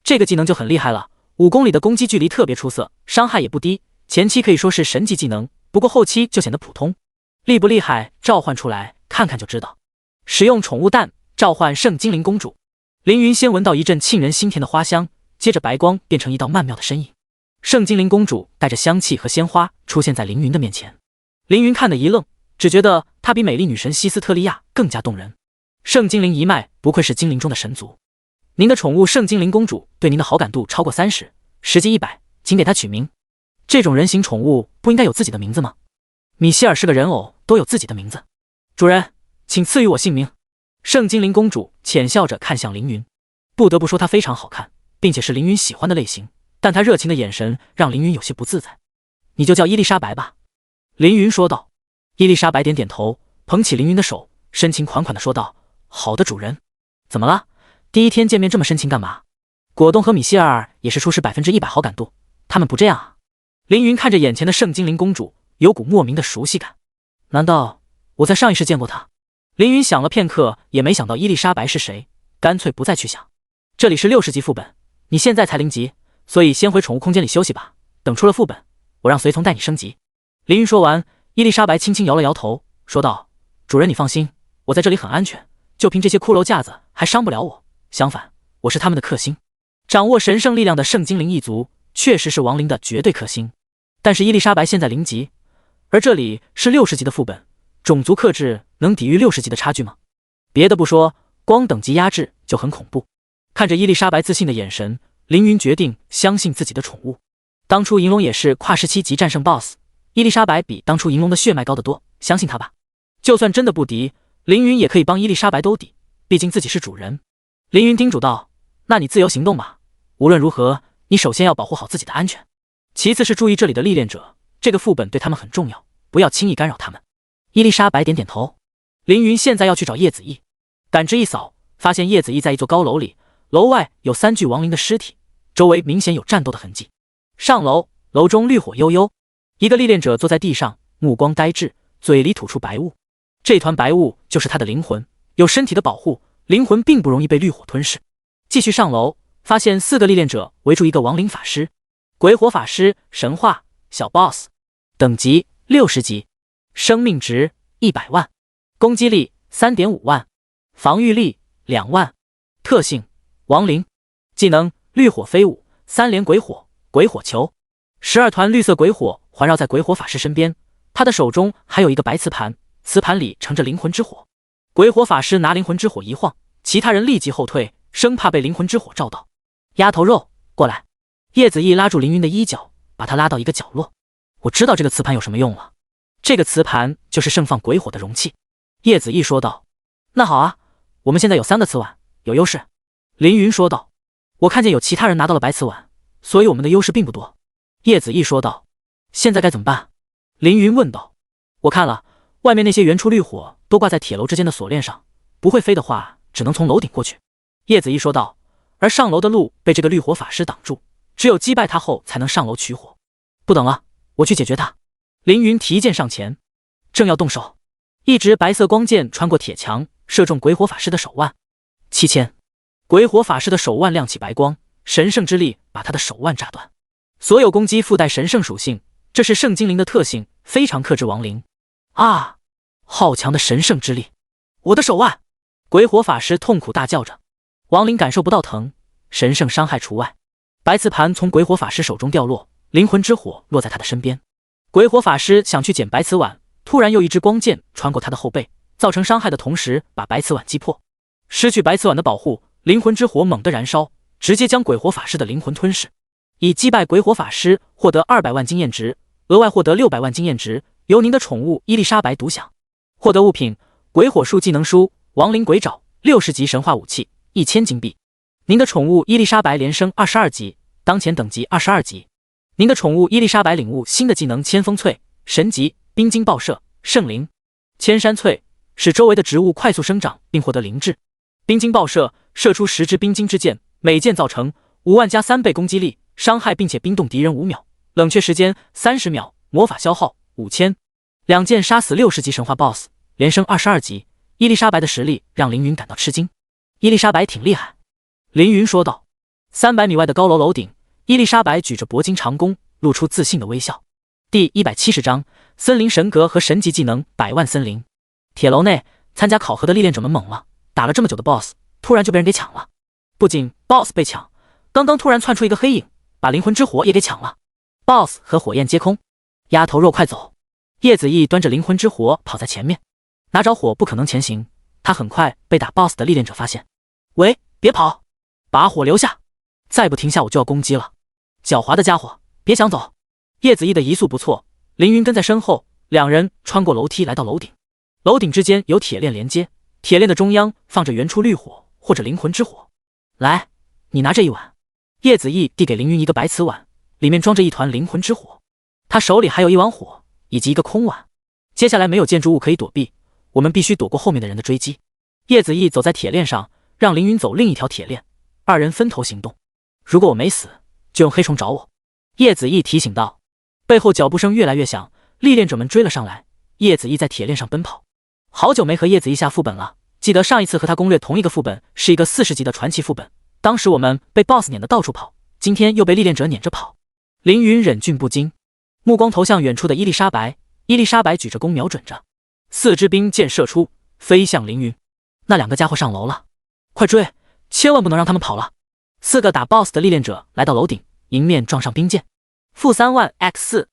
这个技能就很厉害了，5公里的攻击距离特别出色，伤害也不低，前期可以说是神级技能，不过后期就显得普通。厉不厉害？召唤出来看看就知道。使用宠物蛋召唤圣精灵公主。凌云先闻到一阵沁人心田的花香，接着白光变成一道曼妙的身影。圣精灵公主带着香气和鲜花出现在凌云的面前。凌云看得一愣，只觉得她比美丽女神西斯特利亚更加动人。圣精灵一脉不愧是精灵中的神族。您的宠物圣精灵公主对您的好感度超过30，实际100，请给她取名。这种人形宠物不应该有自己的名字吗？米歇尔是个人偶，都有自己的名字。主人，请赐予我姓名。圣精灵公主浅笑着看向凌云，不得不说她非常好看，并且是凌云喜欢的类型，但她热情的眼神让凌云有些不自在。你就叫伊丽莎白吧。凌云说道。伊丽莎白点点头，捧起凌云的手，深情款款地说道：好的主人。怎么了？第一天见面这么深情干嘛？果冻和米歇尔也是出示100%好感度，他们不这样啊。凌云看着眼前的圣精灵公主，有股莫名的熟悉感。难道我在上一世见过她？凌云想了片刻，也没想到伊丽莎白是谁，干脆不再去想。这里是60级副本，你现在才0级，所以先回宠物空间里休息吧，等出了副本，我让随从带你升级。凌云说完，伊丽莎白轻轻摇了摇头，说道：主人你放心，我在这里很安全，就凭这些骷髅架子还伤不了我，相反，我是他们的克星。掌握神圣力量的圣精灵一族确实是亡灵的绝对克星，但是伊丽莎白现在0级，而这里是60级的副本，种族克制能抵御60级的差距吗？别的不说，光等级压制就很恐怖。看着伊丽莎白自信的眼神，凌云决定相信自己的宠物。当初银龙也是跨17级战胜 BOSS， 伊丽莎白比当初银龙的血脉高得多，相信他吧。就算真的不敌，凌云也可以帮伊丽莎白兜底，毕竟自己是主人。凌云叮嘱道：那你自由行动吧，无论如何，你首先要保护好自己的安全，其次是注意这里的历练者，这个副本对他们很重要，不要轻易干扰他们。伊丽莎白点点头。凌云现在要去找叶子毅，感知一扫，发现叶子毅在一座高楼里，楼外有3具亡灵的尸体，周围明显有战斗的痕迹。上楼，楼中绿火悠悠，一个历练者坐在地上，目光呆滞，嘴里吐出白雾。这团白雾就是他的灵魂，有身体的保护，灵魂并不容易被绿火吞噬。继续上楼，发现4个历练者围住一个亡灵法师，鬼火法师，神话小 BOSS， 等级60级，生命值100万，攻击力3.5万，防御力2万，特性亡灵，技能绿火飞舞，3连鬼火，鬼火球，12团绿色鬼火环绕在鬼火法师身边，他的手中还有一个白瓷盘，瓷盘里盛着灵魂之火。鬼火法师拿灵魂之火一晃，其他人立即后退，生怕被灵魂之火照到。丫头肉，过来！叶子毅拉住凌云的衣角，把他拉到一个角落。我知道这个瓷盘有什么用了，这个瓷盘就是盛放鬼火的容器。叶子毅说道。那好啊，我们现在有3个瓷碗，有优势。凌云说道。我看见有其他人拿到了白瓷碗，所以我们的优势并不多。叶子毅说道。现在该怎么办？凌云问道。我看了，外面那些原初绿火都挂在铁楼之间的锁链上，不会飞的话，只能从楼顶过去。叶子毅说道。而上楼的路被这个绿火法师挡住，只有击败他后才能上楼取火。不等了，我去解决他。凌云提剑上前，正要动手，一直白色光剑穿过铁墙，射中鬼火法师的手腕。7000，鬼火法师的手腕亮起白光，神圣之力把他的手腕炸断。所有攻击附带神圣属性，这是圣精灵的特性，非常克制亡灵。啊！好强的神圣之力！我的手腕！鬼火法师痛苦大叫着。亡灵感受不到疼，神圣伤害除外。白瓷盘从鬼火法师手中掉落，灵魂之火落在他的身边。鬼火法师想去捡白瓷碗，突然又一支光剑穿过他的后背，造成伤害的同时把白瓷碗击破。失去白瓷碗的保护，灵魂之火猛地燃烧，直接将鬼火法师的灵魂吞噬。以击败鬼火法师获得200万经验值，额外获得600万经验值，由您的宠物伊丽莎白独享。获得物品：鬼火术技能书、亡灵鬼爪，60级神话武器，1000金币。您的宠物伊丽莎白连升22级，当前等级22级。您的宠物伊丽莎白领悟新的技能千锋脆，神级，冰晶爆射，圣灵。千山翠，使周围的植物快速生长并获得灵智。冰晶爆射，射出10支冰晶之箭，每箭造成5万加3倍攻击力，伤害并且冰冻敌人5秒，冷却时间30秒，魔法消耗5000。两剑杀死6世级神话 BOSS， 连升22级。伊丽莎白的实力让凌云感到吃惊。伊丽莎白挺厉害，凌云说道。300米外的高楼楼顶，伊丽莎白举着铂金长弓，露出自信的微笑。第170章森林神格和神级技能百万森林。铁楼内，参加考核的历练者们懵了，打了这么久的 BOSS， 突然就被人给抢了。不仅 BOSS 被抢，刚刚突然窜出一个黑影，把灵魂之火也给抢了。BOSS 和火焰接空，丫头肉快走！叶子毅端着灵魂之火跑在前面，拿着火不可能前行，他很快被打 BOSS 的历练者发现。喂，别跑，把火留下，再不停下我就要攻击了。狡猾的家伙，别想走！叶子毅的移速不错，凌云跟在身后，两人穿过楼梯来到楼顶。楼顶之间有铁链连接，铁链的中央放着原初绿火或者灵魂之火。来，你拿这一碗。叶子毅递给凌云一个白瓷碗，里面装着一团灵魂之火，他手里还有一碗火以及一个空碗。接下来没有建筑物可以躲避，我们必须躲过后面的人的追击。叶子毅走在铁链上，让凌云走另一条铁链，二人分头行动。如果我没死，就用黑虫找我。叶子毅提醒道。背后脚步声越来越响，历练者们追了上来。叶子毅在铁链上奔跑。好久没和叶子毅下副本了，记得上一次和他攻略同一个副本是一个40级的传奇副本，当时我们被 BOSS 撵得到处跑，今天又被历练者撵着跑。凌云忍俊不禁，目光投向远处的伊丽莎白。伊丽莎白举着弓瞄准着，4支冰箭射出，飞向凌云。那两个家伙上楼了，快追，千万不能让他们跑了。4个打 BOSS 的历练者来到楼顶，迎面撞上冰箭。-30000x4。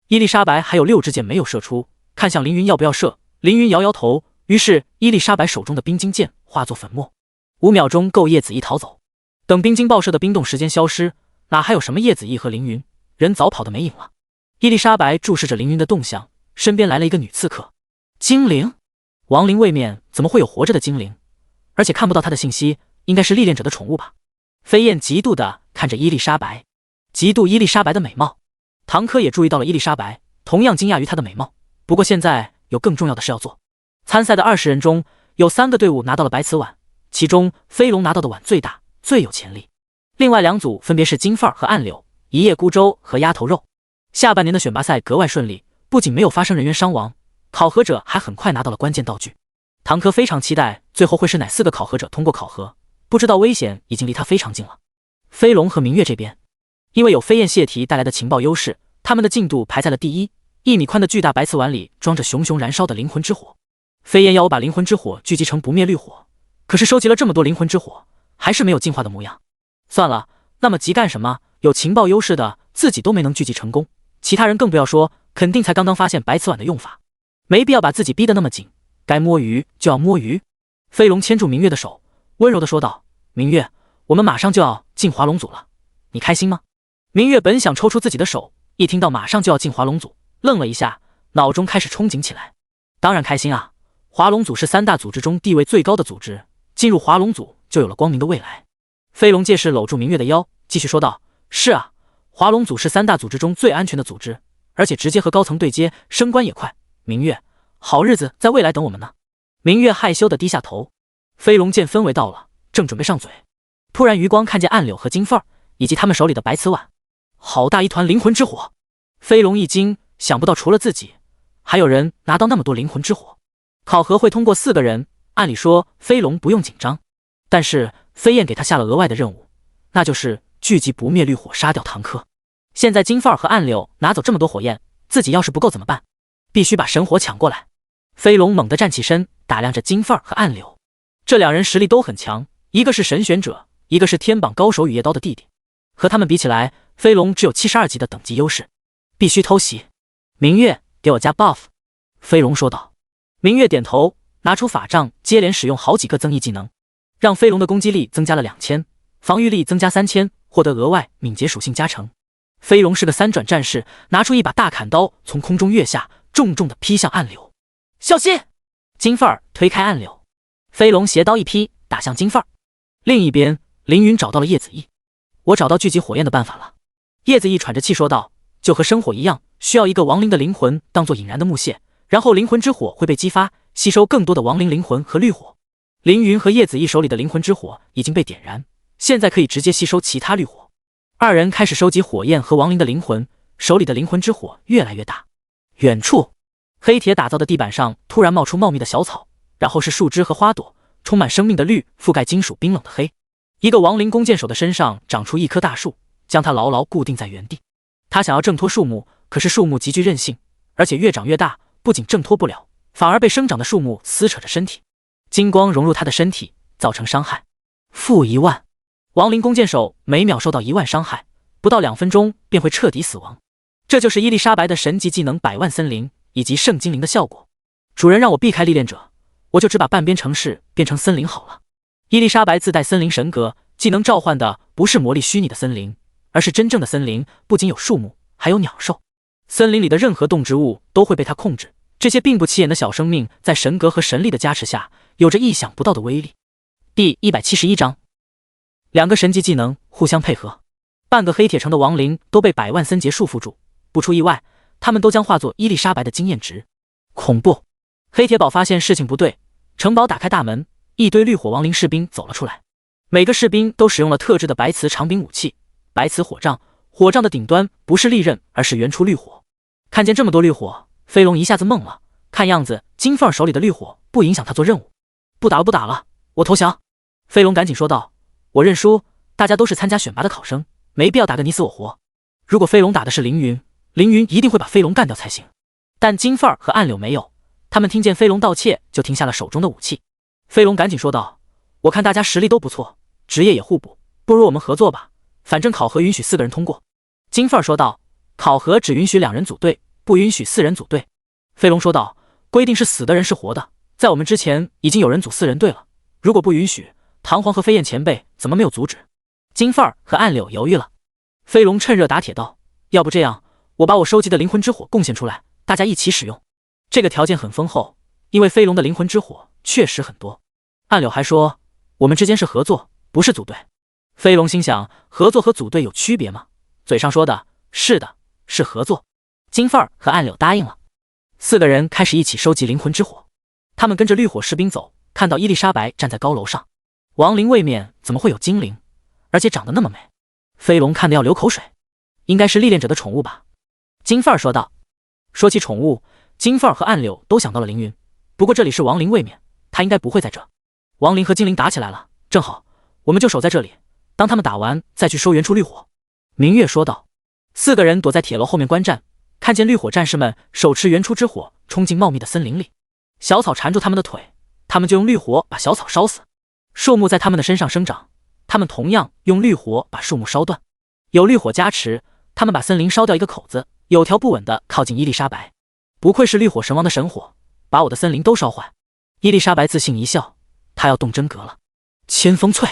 伊丽莎白还有6支箭没有射出，看向凌云要不要射。凌云摇摇头，于是伊丽莎白手中的冰晶剑化作粉末，5秒钟够叶子毅逃走。等冰晶爆射的冰冻时间消失，哪还有什么叶子毅和凌云，人早跑得没影了。伊丽莎白注视着凌云的动向，身边来了一个女刺客。精灵？亡灵位面怎么会有活着的精灵？而且看不到他的信息，应该是历练者的宠物吧？飞燕嫉妒地看着伊丽莎白，嫉妒伊丽莎白的美貌。唐科也注意到了伊丽莎白，同样惊讶于她的美貌。不过现在有更重要的事要做。参赛的20人中，有3个队伍拿到了白瓷碗，其中飞龙拿到的碗最大，最有潜力。另外2组分别是金范儿和暗柳，一叶孤舟和鸭头肉。下半年的选拔赛格外顺利，不仅没有发生人员伤亡，考核者还很快拿到了关键道具。唐科非常期待最后会是哪4个考核者通过考核，不知道危险已经离他非常近了。飞龙和明月这边，因为有飞燕泄题带来的情报优势，他们的进度排在了第一。1米宽的巨大白瓷碗里装着熊熊燃烧的灵魂之火。飞燕要我把灵魂之火聚集成不灭绿火，可是收集了这么多灵魂之火，还是没有进化的模样。算了，那么急干什么？有情报优势的自己都没能聚集成功，其他人更不要说，肯定才刚刚发现白瓷碗的用法，没必要把自己逼得那么紧，该摸鱼就要摸鱼。飞龙牵住明月的手，温柔地说道：明月，我们马上就要进华龙组了，你开心吗？明月本想抽出自己的手，一听到马上就要进华龙组，愣了一下，脑中开始憧憬起来。当然开心啊，华龙组是3大组织中地位最高的组织，进入华龙组就有了光明的未来。飞龙借势搂住明月的腰，继续说道：是啊，华龙组是3大组织中最安全的组织，而且直接和高层对接，升官也快。明月，好日子在未来等我们呢。明月害羞地低下头。飞龙见氛围到了，正准备上嘴，突然余光看见暗柳和金凤儿以及他们手里的白瓷碗，好大一团灵魂之火。飞龙一惊，想不到除了自己，还有人拿到那么多灵魂之火。考核会通过4个人，按理说飞龙不用紧张，但是飞燕给他下了额外的任务，那就是聚集不灭绿火杀掉唐科。现在金凤儿和暗柳拿走这么多火焰，自己要是不够怎么办？必须把神火抢过来。飞龙猛地站起身，打量着金凤儿和暗柳，这2人实力都很强，一个是神选者，一个是天榜高手雨夜刀的弟弟，和他们比起来，飞龙只有72级的等级优势，必须偷袭。明月，给我加 buff。 飞龙说道。明月点头，拿出法杖，接连使用好几个增益技能，让飞龙的攻击力增加了2000，防御力增加3000，获得额外敏捷属性加成。飞龙是个3转战士，拿出一把大砍刀，从空中跃下，重重地劈向暗柳。小心！金凤儿推开暗柳，飞龙斜刀一劈，打向金凤儿。另一边，凌云找到了叶子毅。我找到聚集火焰的办法了。叶子毅喘着气说道，就和生火一样，需要一个亡灵的灵魂当做引燃的木屑，然后灵魂之火会被激发，吸收更多的亡灵灵魂和绿火。凌云和叶子毅手里的灵魂之火已经被点燃，现在可以直接吸收其他绿火。2人开始收集火焰和亡灵的灵魂，手里的灵魂之火越来越大。远处，黑铁打造的地板上突然冒出茂密的小草，然后是树枝和花朵，充满生命的绿覆盖金属冰冷的黑。一个亡灵弓箭手的身上长出一棵大树，将他牢牢固定在原地。他想要挣脱树木，可是树木极具韧性，而且越长越大，不仅挣脱不了，反而被生长的树木撕扯着身体。金光融入他的身体，造成伤害。负10000，亡灵弓箭手每秒受到10000伤害，不到2分钟便会彻底死亡。这就是伊丽莎白的神级技能百万森林以及圣精灵的效果。主人让我避开历练者，我就只把半边城市变成森林好了。伊丽莎白自带森林神格，技能召唤的不是魔力虚拟的森林，而是真正的森林，不仅有树木，还有鸟兽。森林里的任何动植物都会被他控制，这些并不起眼的小生命在神格和神力的加持下，有着意想不到的威力。第171章，两个神级技能互相配合，半个黑铁城的亡灵都被百万森结束缚住，不出意外，他们都将化作伊丽莎白的经验值。恐怖！黑铁堡发现事情不对，城堡打开大门，一堆绿火亡灵士兵走了出来。每个士兵都使用了特制的白瓷长柄武器，白瓷火杖，火杖的顶端不是利刃，而是原出绿火。看见这么多绿火，飞龙一下子懵了，看样子金凤儿手里的绿火不影响他做任务。不打了不打了，我投降。飞龙赶紧说道，我认输，大家都是参加选拔的考生，没必要打个你死我活。如果飞龙打的是凌云，凌云一定会把飞龙干掉才行。但金凤儿和暗柳没有，他们听见飞龙盗窃就停下了手中的武器。飞龙赶紧说道，我看大家实力都不错，职业也互补，不如我们合作吧，反正考核允许4个人通过。金凤儿说道，考核只允许2人组队，不允许4人组队。飞龙说道，规定是死的人是活的，在我们之前已经有人组4人队了，如果不允许，唐皇和飞燕前辈怎么没有阻止？金凤儿和暗柳犹豫了。飞龙趁热打铁道，要不这样，我把我收集的灵魂之火贡献出来，大家一起使用。这个条件很丰厚，因为飞龙的灵魂之火确实很多。暗柳还说，我们之间是合作，不是组队。飞龙心想，合作和组队有区别吗？嘴上说的是的，是合作。金凤儿和暗柳答应了。4个人开始一起收集灵魂之火。他们跟着绿火士兵走，看到伊丽莎白站在高楼上。亡灵位面怎么会有精灵，而且长得那么美？飞龙看得要流口水。应该是历练者的宠物吧？金凤儿说道。说起宠物，金凤儿和暗柳都想到了凌云，不过这里是亡灵位面，他应该不会在这。亡灵和精灵打起来了，正好，我们就守在这里，当他们打完再去收原处绿火。明月说道。4个人躲在铁楼后面观战，看见绿火战士们手持原初之火冲进茂密的森林里，小草缠住他们的腿，他们就用绿火把小草烧死。树木在他们的身上生长，他们同样用绿火把树木烧断。有绿火加持，他们把森林烧掉一个口子，有条不紊地靠近伊丽莎白。不愧是绿火神王的神火，把我的森林都烧坏。伊丽莎白自信一笑，她要动真格了。千风翠，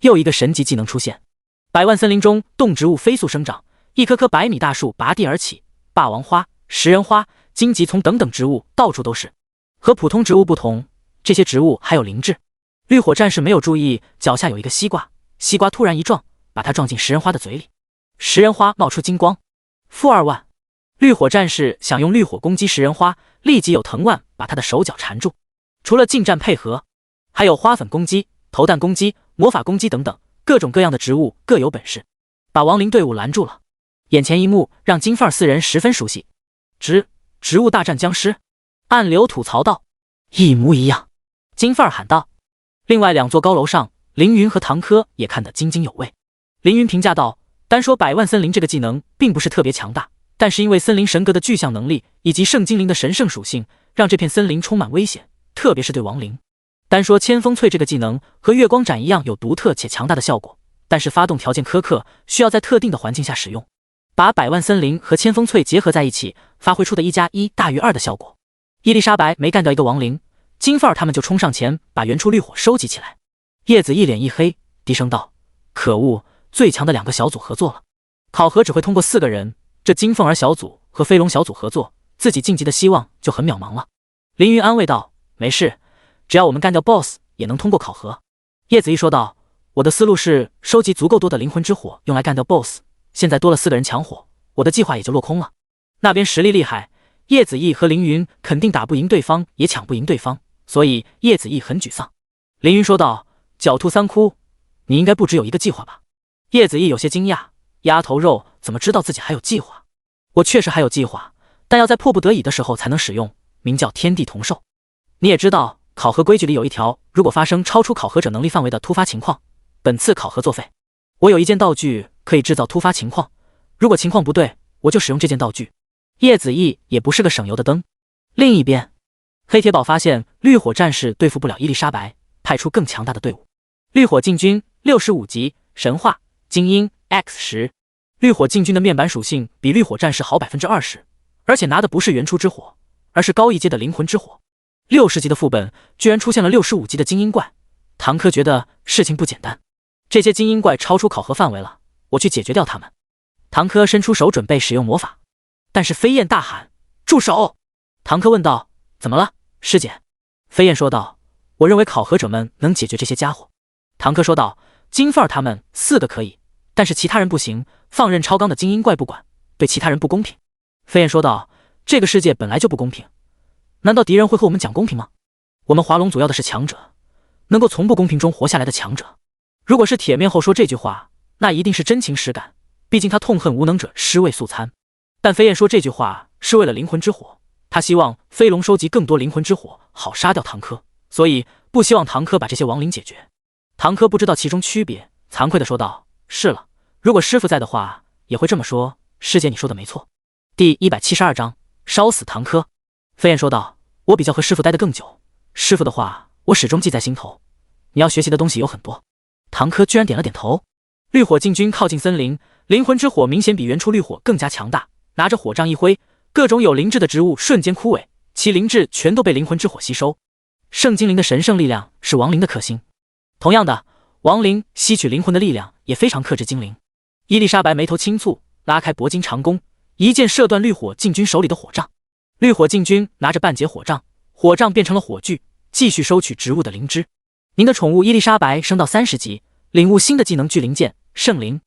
又一个神级技能出现。百万森林中动植物飞速生长，一棵棵100米大树拔地而起，霸王花、食人花、荆棘丛等等植物到处都是。和普通植物不同，这些植物还有灵智。绿火战士没有注意脚下有一个西瓜，西瓜突然一撞，把它撞进食人花的嘴里。食人花冒出金光。负2万。绿火战士想用绿火攻击食人花，立即有藤蔓把他的手脚缠住。除了近战配合，还有花粉攻击、投弹攻击、魔法攻击等等，各种各样的植物各有本事，把亡灵队伍拦住了。眼前一幕让金凤儿4人十分熟悉。植物大战僵尸。暗流吐槽道。一模一样。金凤儿喊道。另外2座高楼上，凌云和唐珂也看得津津有味。凌云评价道，单说百万森林这个技能并不是特别强大，但是因为森林神格的具象能力以及圣精灵的神圣属性，让这片森林充满危险，特别是对亡灵。单说千风翠这个技能和月光斩一样有独特且强大的效果，但是发动条件苛刻，需要在特定的环境下使用。把百万森林和千风翠结合在一起，发挥出的1+1大于2的效果。伊丽莎白没干掉一个亡灵，金凤儿他们就冲上前把原初绿火收集起来。叶子一脸一黑，低声道，可恶，最强的2个小组合作了。考核只会通过4个人，这金凤儿小组和飞龙小组合作，自己晋级的希望就很渺茫了。凌云安慰道，没事，只要我们干掉 BOSS 也能通过考核。叶子一说道，我的思路是收集足够多的灵魂之火用来干掉 BOSS， 现在多了4个人抢火，我的计划也就落空了。那边实力厉害，叶子毅和凌云肯定打不赢对方，也抢不赢对方，所以叶子毅很沮丧。凌云说道，狡兔3窟，你应该不只有一个计划吧？叶子毅有些惊讶，丫头肉怎么知道自己还有计划？我确实还有计划，但要在迫不得已的时候才能使用，名叫天地同寿。你也知道，考核规矩里有一条，如果发生超出考核者能力范围的突发情况，本次考核作废。我有一件道具可以制造突发情况，如果情况不对，我就使用这件道具。叶子毅也不是个省油的灯。另一边，黑铁堡发现绿火战士对付不了伊丽莎白，派出更强大的队伍。绿火禁军65级，神话精英 X10。绿火禁军的面板属性比绿火战士好 20%， 而且拿的不是原初之火，而是高一阶的灵魂之火。60级的副本居然出现了65级的精英怪，唐科觉得事情不简单。这些精英怪超出考核范围了，我去解决掉他们。唐科伸出手准备使用魔法，但是飞燕大喊：“住手！”唐科问道：“怎么了，师姐？”飞燕说道：“我认为考核者们能解决这些家伙。”唐科说道：“金凤儿他们4个可以，但是其他人不行，放任超纲的精英怪不管，对其他人不公平。”飞燕说道：“这个世界本来就不公平，难道敌人会和我们讲公平吗？我们华龙组要的是强者，能够从不公平中活下来的强者。如果是铁面后说这句话，那一定是真情实感，毕竟他痛恨无能者尸位素餐。但飞燕说这句话是为了灵魂之火，他希望飞龙收集更多灵魂之火，好杀掉唐科，所以不希望唐科把这些亡灵解决。”唐科不知道其中区别，惭愧地说道：“是了，如果师傅在的话，也会这么说。师姐，你说的没错。”第172章烧死唐科。飞燕说道：“我比较和师傅待得更久，师傅的话我始终记在心头。你要学习的东西有很多。”唐科居然点了点头。绿火禁军靠近森林，灵魂之火明显比原初绿火更加强大，拿着火杖一挥，各种有灵智的植物瞬间枯萎，其灵智全都被灵魂之火吸收。圣精灵的神圣力量是亡灵的克星，同样的，亡灵吸取灵魂的力量也非常克制精灵。伊丽莎白眉头轻蹙，拉开铂金长弓，一箭射断绿火禁军手里的火杖。绿火禁军拿着半截火杖，火杖变成了火炬，继续收取植物的灵芝。您的宠物伊丽莎白升到30级，领悟新的技能巨灵剑圣灵。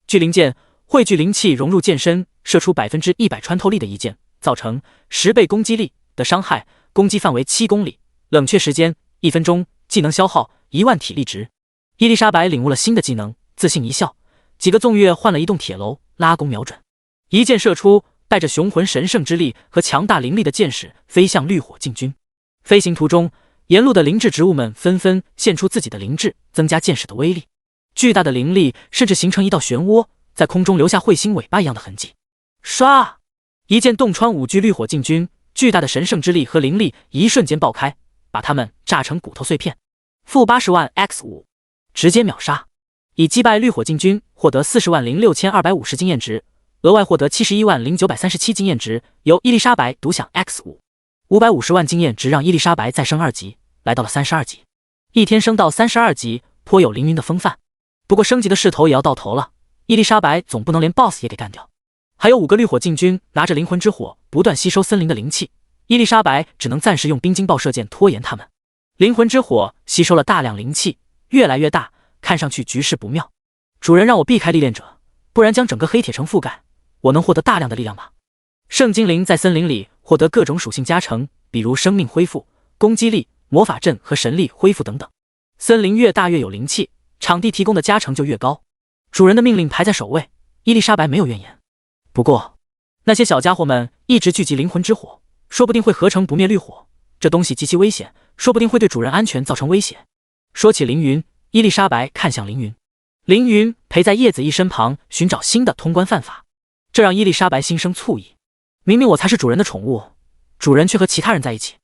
巨灵剑汇聚灵气融入剑身，射出100%穿透力的一剑，造成10倍攻击力的伤害，攻击范围7公里，冷却时间1分钟，技能消耗10000体力值。伊丽莎白领悟了新的技能，自信一笑，几个纵跃换了一栋铁楼，拉弓瞄准，一箭射出，带着雄浑神圣之力和强大灵力的箭矢飞向绿火禁军。飞行途中，沿路的灵智植物们纷纷现出自己的灵智，增加箭矢的威力。巨大的灵力甚至形成一道漩涡，在空中留下彗星尾巴一样的痕迹。唰！一剑洞穿5具绿火禁军，巨大的神圣之力和灵力一瞬间爆开，把他们炸成骨头碎片。负80万 X5， 直接秒杀。以击败绿火禁军获得406250经验值，额外获得710937经验值，由伊丽莎白独享 X5。550万经验值让伊丽莎白再升2级，来到了32级。一天升到32级，颇有凌云的风范。不过升级的势头也要到头了，伊丽莎白总不能连 BOSS 也给干掉。还有5个绿火禁军拿着灵魂之火不断吸收森林的灵气，伊丽莎白只能暂时用冰晶爆射箭拖延他们。灵魂之火吸收了大量灵气，越来越大，看上去局势不妙。主人让我避开历练者，不然将整个黑铁城覆盖，我能获得大量的力量吗？圣精灵在森林里获得各种属性加成，比如生命恢复、攻击力、魔法阵和神力恢复等等。森林越大越有灵气，场地提供的加成就越高。主人的命令排在首位，伊丽莎白没有怨言。不过那些小家伙们一直聚集灵魂之火，说不定会合成不灭绿火，这东西极其危险，说不定会对主人安全造成威胁。说起凌云，伊丽莎白看向凌云，凌云陪在叶子一身旁寻找新的通关犯法，这让伊丽莎白心生醋意。明明我才是主人的宠物，主人却和其他人在一起。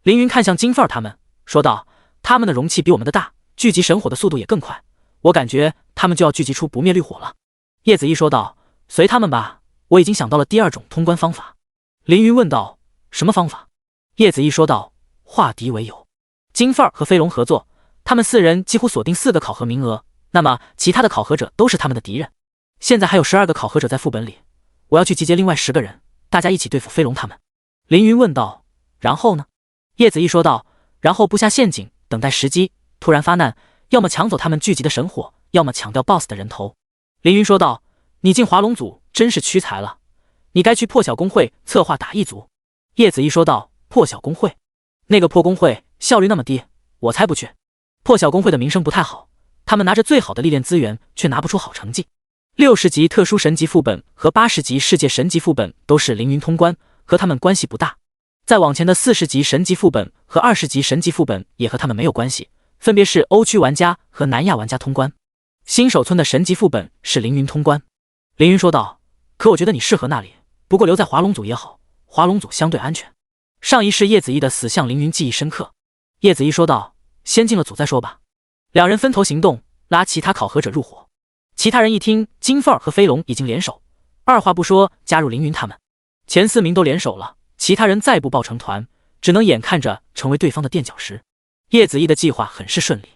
凌云看向金凤儿他们，说道：“他们的容器比我们的大，聚集神火的速度也更快，我感觉他们就要聚集出不灭绿火了。”叶子一说道：“随他们吧，我已经想到了第2种通关方法。”凌云问道：“什么方法？”叶子一说道：“化敌为友。金凤儿和飞龙合作，他们4人几乎锁定4个考核名额，那么其他的考核者都是他们的敌人。现在还有12个考核者在副本里，我要去集结另外10个人，大家一起对付飞龙他们。”凌云问道：“然后呢？”叶子一说道：“然后布下陷阱，等待时机，突然发难，要么抢走他们聚集的神火，要么抢掉 BOSS 的人头。”凌云说道：“你进华龙组真是屈才了，你该去破晓工会策划打一族。”叶子一说道：“破晓工会？那个破工会效率那么低，我才不去。破晓工会的名声不太好，他们拿着最好的历练资源，却拿不出好成绩。60级特殊神级副本和80级世界神级副本都是凌云通关，和他们关系不大。再往前的40级神级副本和20级神级副本也和他们没有关系，分别是欧区玩家和南亚玩家通关。新手村的神级副本是凌云通关。凌云说道：“可我觉得你适合那里，不过留在华龙组也好，华龙组相对安全。”上一世叶子毅的死向凌云记忆深刻。叶子毅说道：“先进了组再说吧。”两人分头行动，拉其他考核者入伙。其他人一听金凤儿和飞龙已经联手，二话不说加入凌云他们。前4名都联手了，其他人再不抱成团，只能眼看着成为对方的垫脚石。叶子毅的计划很是顺利，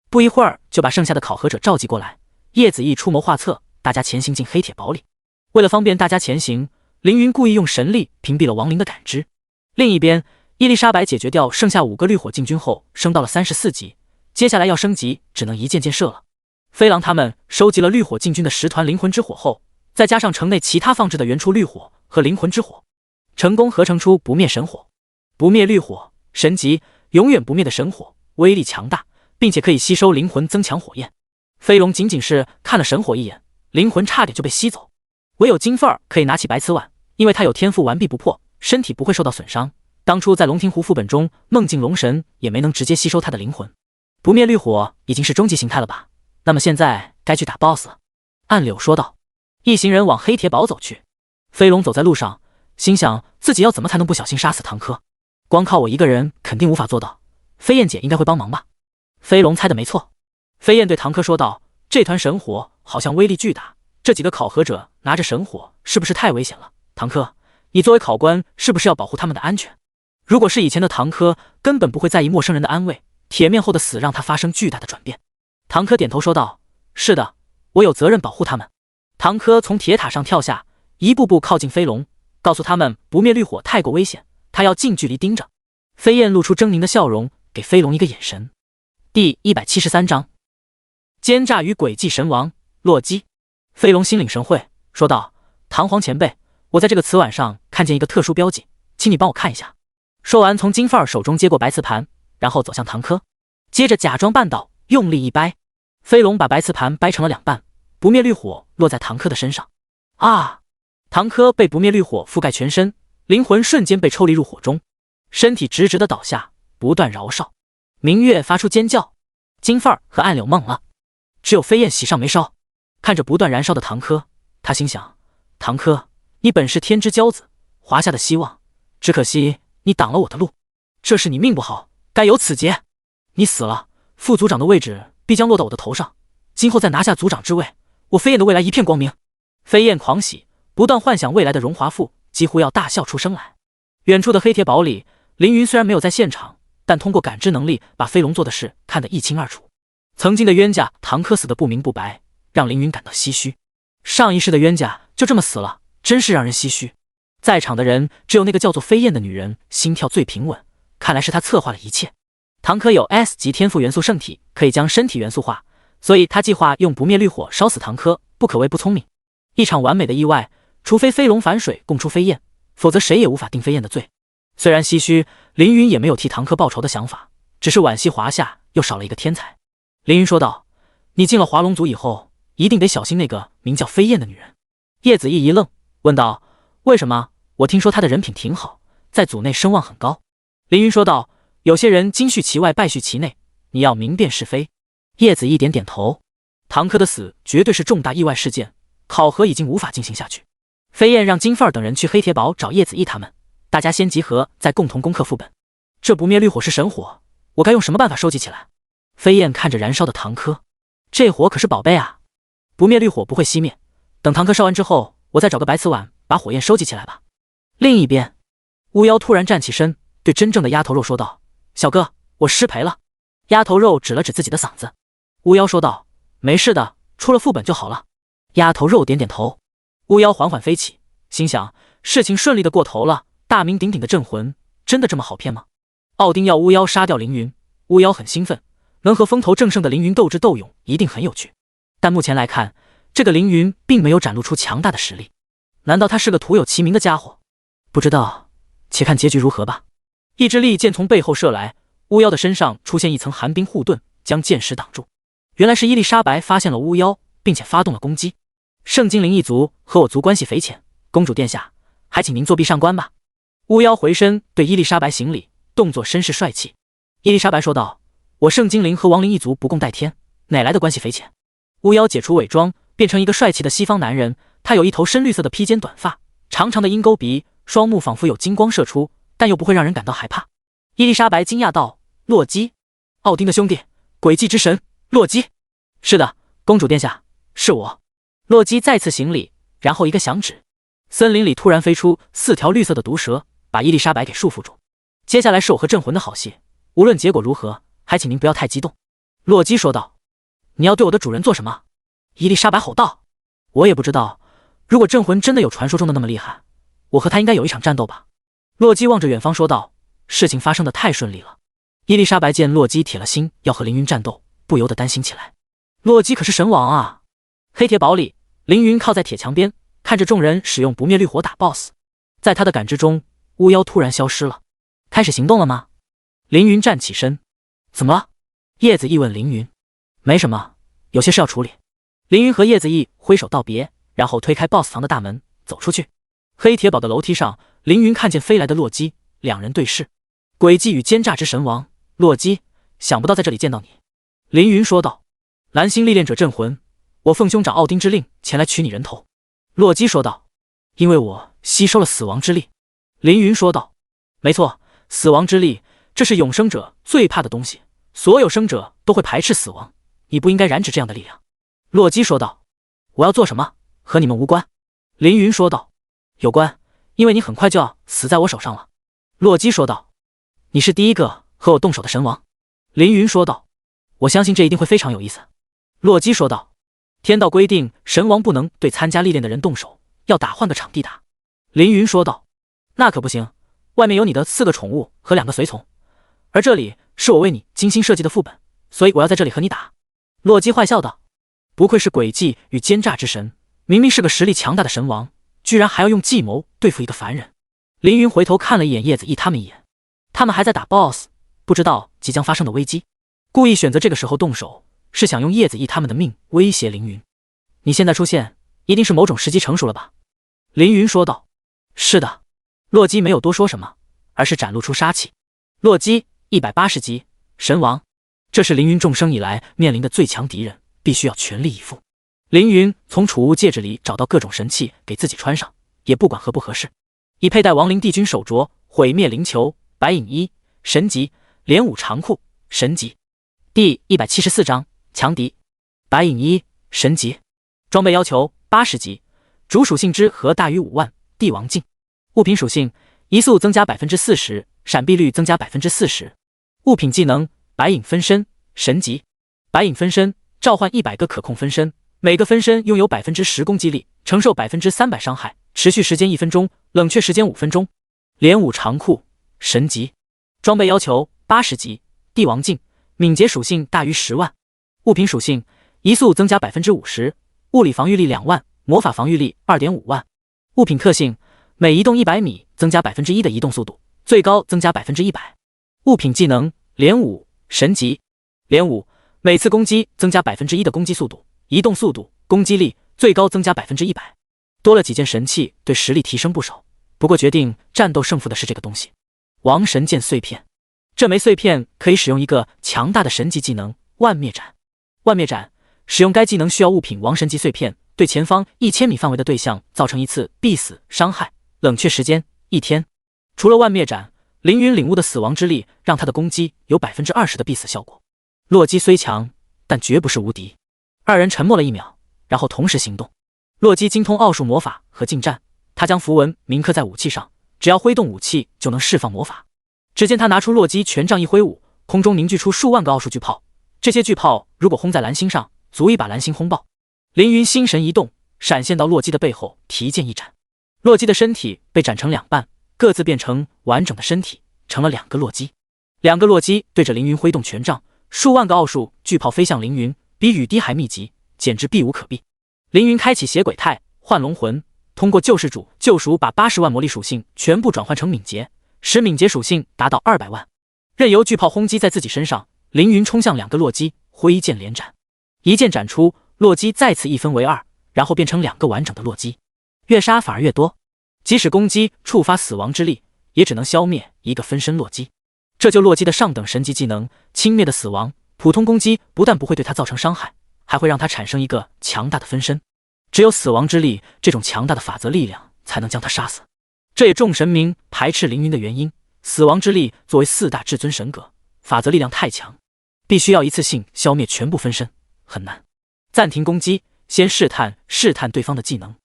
不一会儿就把剩下的考核者召集过来。叶子毅出谋划策，大家前行进黑铁堡里。为了方便大家前行，凌云故意用神力屏蔽了亡灵的感知。另一边，伊丽莎白解决掉剩下5个绿火禁军后，升到了34级，接下来要升级，只能一件件射了。飞狼他们收集了绿火禁军的10团灵魂之火后，再加上城内其他放置的原初绿火和灵魂之火，成功合成出不灭神火。不灭绿火，神级，永远不灭的神火，威力强大，并且可以吸收灵魂，增强火焰。飞龙仅仅是看了神火一眼，灵魂差点就被吸走。唯有金凤儿可以拿起白瓷碗，因为他有天赋顽壁不破，身体不会受到损伤。当初在龙庭湖副本中，梦境龙神也没能直接吸收他的灵魂。不灭绿火已经是终极形态了吧？那么现在该去打 BOSS 了。暗柳说道。一行人往黑铁堡走去。飞龙走在路上，心想自己要怎么才能不小心杀死唐珂？光靠我一个人肯定无法做到，飞燕姐应该会帮忙吧？飞龙猜的没错。飞燕对唐珂说道：“这团神火好像威力巨大，这几个考核者拿着神火是不是太危险了？唐珂，你作为考官是不是要保护他们的安全？”如果是以前的唐珂，根本不会在意陌生人的安慰，铁面后的死让他发生巨大的转变。唐珂点头说道：“是的，我有责任保护他们。”唐珂从铁塔上跳下，一步步靠近飞龙，告诉他们不灭绿火太过危险，他要近距离盯着。飞燕露出狰狞的笑容，给飞龙一个眼神。第173章，奸诈与诡计神王洛基。飞龙心领神会，说道：“唐皇前辈，我在这个瓷碗上看见一个特殊标记，请你帮我看一下。”说完，从金凤儿手中接过白瓷盘，然后走向唐珂，接着假装绊倒，用力一掰，飞龙把白瓷盘掰成了2半，不灭绿火落在唐珂的身上。啊！唐珂被不灭绿火覆盖全身，灵魂瞬间被抽离入火中，身体直直的倒下，不断饶烧。明月发出尖叫，金凤儿和暗柳懵了，只有飞燕喜上眉梢，看着不断燃烧的唐珂，他心想：唐珂，你本是天之骄子，华夏的希望，只可惜你挡了我的路，这是你命不好，该有此劫。你死了，副组长的位置必将落到我的头上，今后再拿下组长之位，我飞燕的未来一片光明。飞燕狂喜，不断幻想未来的荣华富，几乎要大笑出声来。远处的黑铁堡里，凌云虽然没有在现场，但通过感知能力把飞龙做的事看得一清二楚。曾经的冤家唐珂死得不明不白，让凌云感到唏嘘。上一世的冤家就这么死了，真是让人唏嘘。在场的人只有那个叫做飞燕的女人心跳最平稳，看来是她策划了一切。唐珂有 S 级天赋元素圣体，可以将身体元素化，所以他计划用不灭绿火烧死唐珂，不可谓不聪明。一场完美的意外，除非飞龙反水供出飞燕，否则谁也无法定飞燕的罪。虽然唏嘘，凌云也没有替唐珂报仇的想法，只是惋惜华夏又少了一个天才。凌云说道：“你进了华龙组以后，一定得小心那个名叫飞燕的女人。”叶子毅一愣，问道：“为什么？我听说她的人品挺好，在组内声望很高。”凌云说道：“有些人金絮其外，败絮其内，你要明辨是非。”叶子毅点点头。唐珂的死绝对是重大意外事件，考核已经无法进行下去。飞燕让金凤儿等人去黑铁堡找叶子毅他们，大家先集合，再共同攻克副本。这不灭绿火是神火，我该用什么办法收集起来？飞燕看着燃烧的唐珂，这火可是宝贝啊！不灭绿火不会熄灭，等唐珂烧完之后，我再找个白瓷碗把火焰收集起来吧。另一边，巫妖突然站起身，对真正的丫头肉说道：“小哥，我失陪了。”丫头肉指了指自己的嗓子。巫妖说道：“没事的，出了副本就好了。”丫头肉点点头。巫妖缓缓飞起，心想事情顺利的过头了，大名鼎鼎的镇魂真的这么好骗吗？奥丁要巫妖杀掉凌云，巫妖很兴奋，能和风头正盛的凌云斗智斗勇一定很有趣。但目前来看，这个凌云并没有展露出强大的实力，难道他是个徒有其名的家伙？不知道，且看结局如何吧。一支利剑从背后射来，巫妖的身上出现一层寒冰护盾，将剑矢挡住。原来是伊丽莎白发现了巫妖，并且发动了攻击。圣精灵一族和我族关系匪浅，公主殿下，还请您作壁上观吧。巫妖回身对伊丽莎白行礼，动作绅士帅气。伊丽莎白说道：“我圣精灵和亡灵一族不共戴天，哪来的关系匪浅？”巫妖解除伪装，变成一个帅气的西方男人。他有一头深绿色的披肩短发，长长的鹰钩鼻，双目仿佛有金光射出，但又不会让人感到害怕。伊丽莎白惊讶道：“洛基，奥丁的兄弟，诡计之神，洛基。”“是的，公主殿下，是我。”洛基再次行礼，然后一个响指，森林里突然飞出4条绿色的毒蛇，把伊丽莎白给束缚住。“接下来是我和镇魂的好戏，无论结果如何，还请您不要太激动。”洛基说道。“你要对我的主人做什么？”伊丽莎白吼道。“我也不知道，如果镇魂真的有传说中的那么厉害，我和他应该有一场战斗吧。”洛基望着远方说道。事情发生的太顺利了。伊丽莎白见洛基铁了心要和凌云战斗，不由得担心起来。洛基可是神王啊！黑铁堡里，凌云靠在铁墙边，看着众人使用不灭绿火打 BOSS。在他的感知中，巫妖突然消失了。开始行动了吗？凌云站起身。怎么了？叶子意问凌云。没什么，有些事要处理。凌云和叶子意挥手道别，然后推开 BOSS 房的大门，走出去。黑铁堡的楼梯上，凌云看见飞来的洛基，两人对视。诡计与奸诈之神王，洛基，想不到在这里见到你。凌云说道。蓝星历练者镇魂，我奉兄长奥丁之令前来取你人头。洛基说道。因为我吸收了死亡之力。凌云说道。没错，死亡之力，这是永生者最怕的东西，所有生者都会排斥死亡，你不应该染指这样的力量。洛基说道。我要做什么？和你们无关。凌云说道。有关，因为你很快就要死在我手上了。洛基说道。你是第一个和我动手的神王。凌云说道。我相信这一定会非常有意思。洛基说道。天道规定神王不能对参加历练的人动手，要打换个场地打。凌云说道。那可不行，外面有你的4个宠物和2个随从，而这里是我为你精心设计的副本，所以我要在这里和你打。洛基坏笑道。不愧是诡计与奸诈之神，明明是个实力强大的神王，居然还要用计谋对付一个凡人。凌云回头看了一眼叶子意他们一眼，他们还在打 BOSS， 不知道即将发生的危机，故意选择这个时候动手，是想用叶子意他们的命威胁凌云。你现在出现，一定是某种时机成熟了吧？凌云说道。是的。洛基没有多说什么，而是展露出杀气。洛基180级神王，这是凌云众生以来面临的最强敌人，必须要全力以赴。凌云从储物戒指里找到各种神器给自己穿上，也不管合不合适。已佩戴亡灵帝君手镯，毁灭灵球，白影衣，神级，连舞长裤，神级。第174章强敌，白影衣，神级。装备要求80级，主属性之和大于5万，帝王镜。物品属性：移速增加 40%， 闪避率增加 40%。物品技能：白影分身，神级。白影分身，召唤100个可控分身，每个分身拥有 10% 攻击力，承受 300% 伤害，持续时间1分钟，冷却时间5分钟。连舞长裤，神级。装备要求80级，帝王镜，敏捷属性大于10万。物品属性：移速增加 50%， 物理防御力2万，魔法防御力 2.5万。物品特性：每移动100米增加 1% 的移动速度，最高增加 100%。物品技能：连舞，神级。连舞，每次攻击增加 1% 的攻击速度，移动速度，攻击力，最高增加 100%。多了几件神器，对实力提升不少。不过决定战斗胜负的是这个东西——亡神剑碎片。这枚碎片可以使用一个强大的神级技能万灭斩。万灭斩，使用该技能需要物品亡神级碎片对前方1000米范围的对象造成1次必死伤害，冷却时间1天。除了万灭斩，凌云领悟的死亡之力让他的攻击有 20% 的必死效果。洛基虽强，但绝不是无敌。二人沉默了1秒，然后同时行动。洛基精通奥术魔法和近战，他将符文铭刻在武器上，只要挥动武器就能释放魔法。只见他拿出洛基权杖一挥舞，空中凝聚出数万个奥术巨炮，这些巨炮如果轰在蓝星上，足以把蓝星轰爆。凌云心神一动，闪现到洛基的背后，提剑一斩。洛基的身体被斩成2半，各自变成完整的身体，成了2个洛基。2个洛基对着凌云挥动权杖，数万个奥术巨炮飞向凌云，比雨滴还密集，简直避无可避。凌云开启血鬼态，幻龙魂，通过救世主救赎把80万魔力属性全部转换成敏捷，使敏捷属性达到200万。任由巨炮轰击在自己身上，凌云冲向2个洛基，挥剑连斩。一剑斩出，洛基再次一分为2，然后变成2个完整的洛基。越杀反而越多，即使攻击触发死亡之力，也只能消灭一个分身洛基。这就洛基的上等神级技能轻蔑的死亡，普通攻击不但不会对他造成伤害，还会让他产生一个强大的分身。只有死亡之力这种强大的法则力量才能将他杀死。这也众神明排斥凌云的原因。死亡之力作为4大至尊神格，法则力量太强，必须要一次性消灭全部分身，很难。暂停攻击，先试探对方的技能。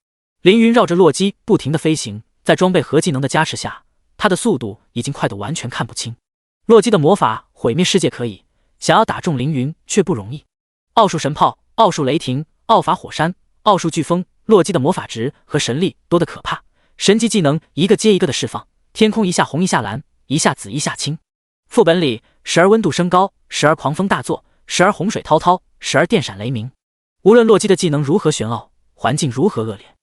凌云绕着洛基不停地飞行，在装备和技能的加持下，他的速度已经快得完全看不清。洛基的魔法毁灭世界可以，想要打中凌云却不容易。奥数神炮、奥数雷霆、奥法火山、奥数飓风，洛基的魔法值和神力多得可怕，神级技能一个接一个的释放，天空一下红一下蓝，一下紫一下青。副本里时而温度升高，时而狂风大作，时而洪水滔滔，时而电闪雷鸣。无论洛基的技能如何玄奥，环境如何恶劣，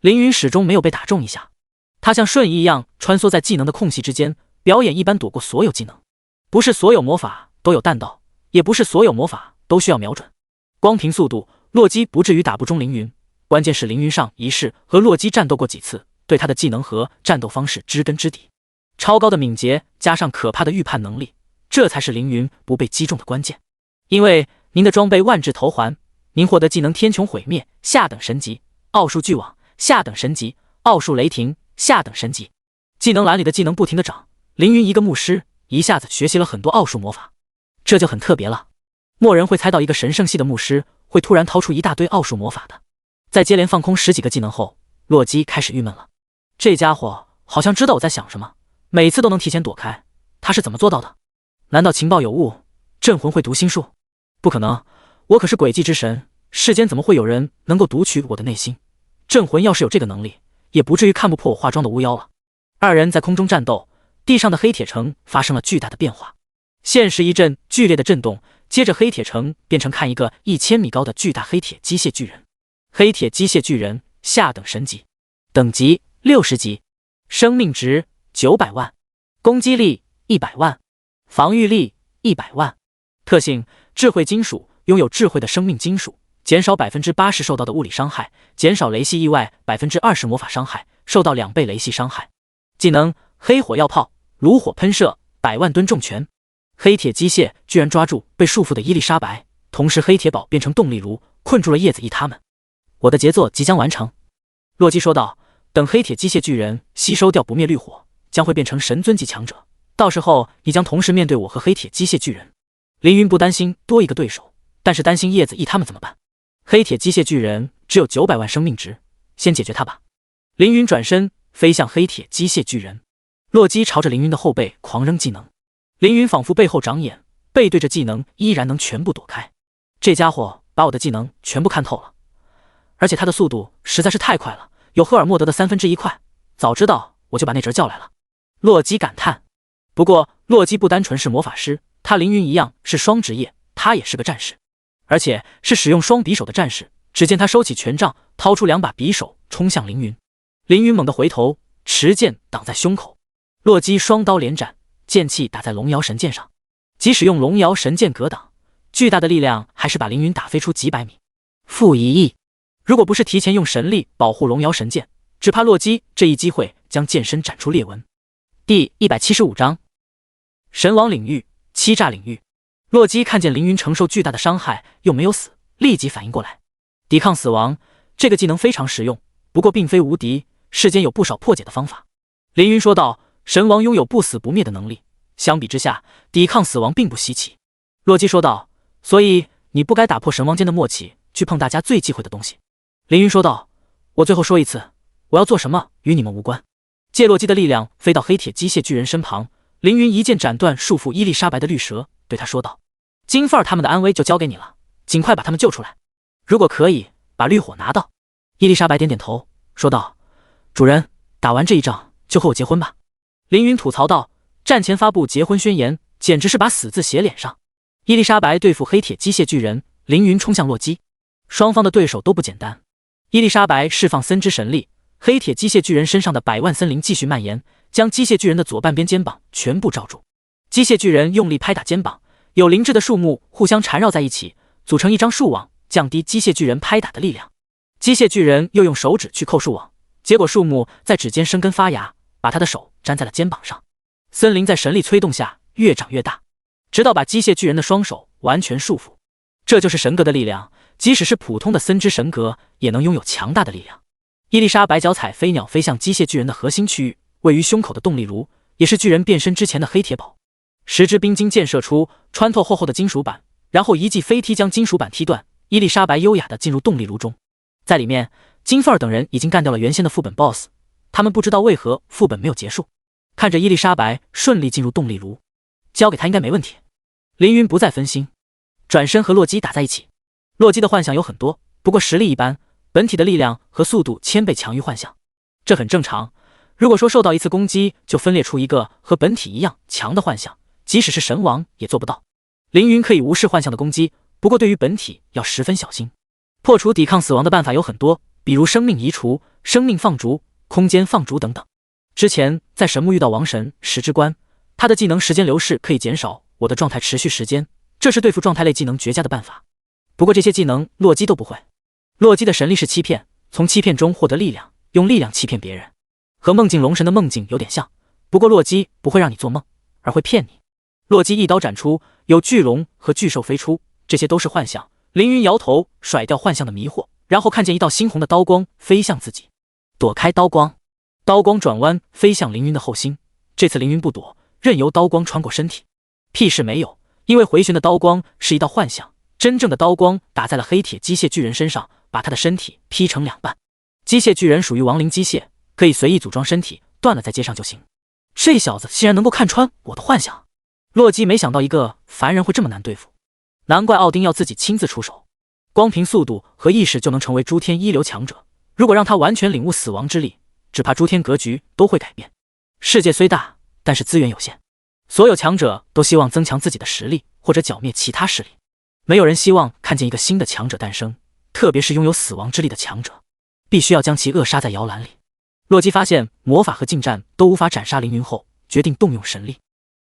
凌云始终没有被打中一下。他像瞬移一样穿梭在技能的空隙之间，表演一般躲过所有技能。不是所有魔法都有弹道，也不是所有魔法都需要瞄准。光凭速度，洛基不至于打不中凌云，关键是凌云上一世和洛基战斗过几次，对他的技能和战斗方式知根知底。超高的敏捷加上可怕的预判能力，这才是凌云不被击中的关键。因为您的装备万智头环，您获得技能天穹毁灭下等神级，奥数巨网下等神级，奥数雷霆下等神级。技能栏里的技能不停地涨，凌云一个牧师一下子学习了很多奥数魔法，这就很特别了。没人会猜到一个神圣系的牧师会突然掏出一大堆奥数魔法的。在接连放空10几个技能后，洛基开始郁闷了。这家伙好像知道我在想什么，每次都能提前躲开，他是怎么做到的？难道情报有误？镇魂会读心术？不可能，我可是诡计之神，世间怎么会有人能够读取我的内心？镇魂要是有这个能力，也不至于看不破我化妆的巫妖了。二人在空中战斗，地上的黑铁城发生了巨大的变化，现实一阵剧烈的震动，接着黑铁城变成看一个1000米高的巨大黑铁机械巨人。黑铁机械巨人下等神级，等级60级，生命值900万，攻击力100万，防御力100万。特性：智慧金属，拥有智慧的生命金属，减少80%受到的物理伤害，减少雷系意外20%魔法伤害，受到2倍雷系伤害。技能：黑火药炮，炉火喷射，100万吨重拳。黑铁机械居然抓住被束缚的伊丽莎白，同时黑铁堡变成动力炉，困住了叶子一他们。我的杰作即将完成，洛基说道。等黑铁机械巨人吸收掉不灭绿火，将会变成神尊级强者，到时候你将同时面对我和黑铁机械巨人。凌云不担心多一个对手，但是担心叶子一他们怎么办？黑铁机械巨人只有900万生命值，先解决他吧。凌云转身飞向黑铁机械巨人，洛基朝着凌云的后背狂扔技能，凌云仿佛背后长眼，背对着技能依然能全部躲开。这家伙把我的技能全部看透了，而且他的速度实在是太快了，有赫尔墨德的1/3快，早知道我就把那侄叫来了。洛基感叹。不过洛基不单纯是魔法师，他凌云一样是双职业，他也是个战士，而且是使用双匕首的战士。只见他收起权杖，掏出2把匕首冲向凌云。凌云猛地回头，持剑挡在胸口。洛基双刀连斩，剑气打在龙摇神剑上，即使用龙摇神剑格挡，巨大的力量还是把凌云打飞出几百米。负1亿，如果不是提前用神力保护龙摇神剑，只怕洛基这一机会将剑身斩出裂纹。第175章神王领域，欺诈领域。洛基看见凌云承受巨大的伤害又没有死，立即反应过来。抵抗死亡这个技能非常实用，不过并非无敌，世间有不少破解的方法。凌云说道，神王拥有不死不灭的能力，相比之下抵抗死亡并不稀奇。洛基说道，所以你不该打破神王间的默契，去碰大家最忌讳的东西。凌云说道，我最后说一次，我要做什么与你们无关。借洛基的力量飞到黑铁机械巨人身旁，凌云一剑斩断束缚伊丽莎白的绿蛇，对他说道，金凤儿他们的安危就交给你了，尽快把他们救出来，如果可以把绿火拿到。伊丽莎白点点头说道，主人，打完这一仗就和我结婚吧。凌云吐槽道，战前发布结婚宣言简直是把死字写脸上。伊丽莎白对付黑铁机械巨人，凌云冲向洛基，双方的对手都不简单。伊丽莎白释放森之神力，黑铁机械巨人身上的100万森林继续蔓延，将机械巨人的左半边肩膀全部罩住。机械巨人用力拍打肩膀，有灵智的树木互相缠绕在一起，组成一张树网，降低机械巨人拍打的力量。机械巨人又用手指去扣树网，结果树木在指尖生根发芽，把他的手粘在了肩膀上。森林在神力催动下越长越大，直到把机械巨人的双手完全束缚。这就是神格的力量，即使是普通的森之神格也能拥有强大的力量。伊丽莎白脚踩飞鸟飞向机械巨人的核心区域，位于胸口的动力炉也是巨人变身之前的黑铁堡。10支冰晶箭射出，穿透厚厚的金属板，然后一记飞踢将金属板踢断。伊丽莎白优雅地进入动力炉中，在里面，金凤儿等人已经干掉了原先的副本 BOSS， 他们不知道为何副本没有结束。看着伊丽莎白顺利进入动力炉，交给他应该没问题。凌云不再分心，转身和洛基打在一起。洛基的幻想有很多，不过实力一般，本体的力量和速度1000倍强于幻想，这很正常。如果说受到一次攻击就分裂出一个和本体一样强的幻想，即使是神王也做不到。凌云可以无视幻象的攻击，不过对于本体要十分小心。破除抵抗死亡的办法有很多，比如生命移除、生命放逐、空间放逐等等。之前在神墓遇到王神10之关，他的技能时间流逝可以减少我的状态持续时间，这是对付状态类技能绝佳的办法。不过这些技能洛基都不会。洛基的神力是欺骗，从欺骗中获得力量，用力量欺骗别人，和梦境龙神的梦境有点像，不过洛基不会让你做梦，而会骗你。洛基一刀斩出，有巨龙和巨兽飞出，这些都是幻象。凌云摇头，甩掉幻象的迷惑，然后看见一道猩红的刀光飞向自己，躲开刀光。刀光转弯飞向凌云的后心，这次凌云不躲，任由刀光穿过身体。屁事没有，因为回旋的刀光是一道幻象，真正的刀光打在了黑铁机械巨人身上，把他的身体劈成2半。机械巨人属于亡灵机械，可以随意组装身体，断了再接上就行。这小子竟然能够看穿我的幻想。洛基没想到一个凡人会这么难对付，难怪奥丁要自己亲自出手。光凭速度和意识就能成为诸天一流强者，如果让他完全领悟死亡之力，只怕诸天格局都会改变。世界虽大，但是资源有限，所有强者都希望增强自己的实力，或者剿灭其他势力。没有人希望看见一个新的强者诞生，特别是拥有死亡之力的强者，必须要将其扼杀在摇篮里。洛基发现魔法和近战都无法斩杀凌云后，决定动用神力。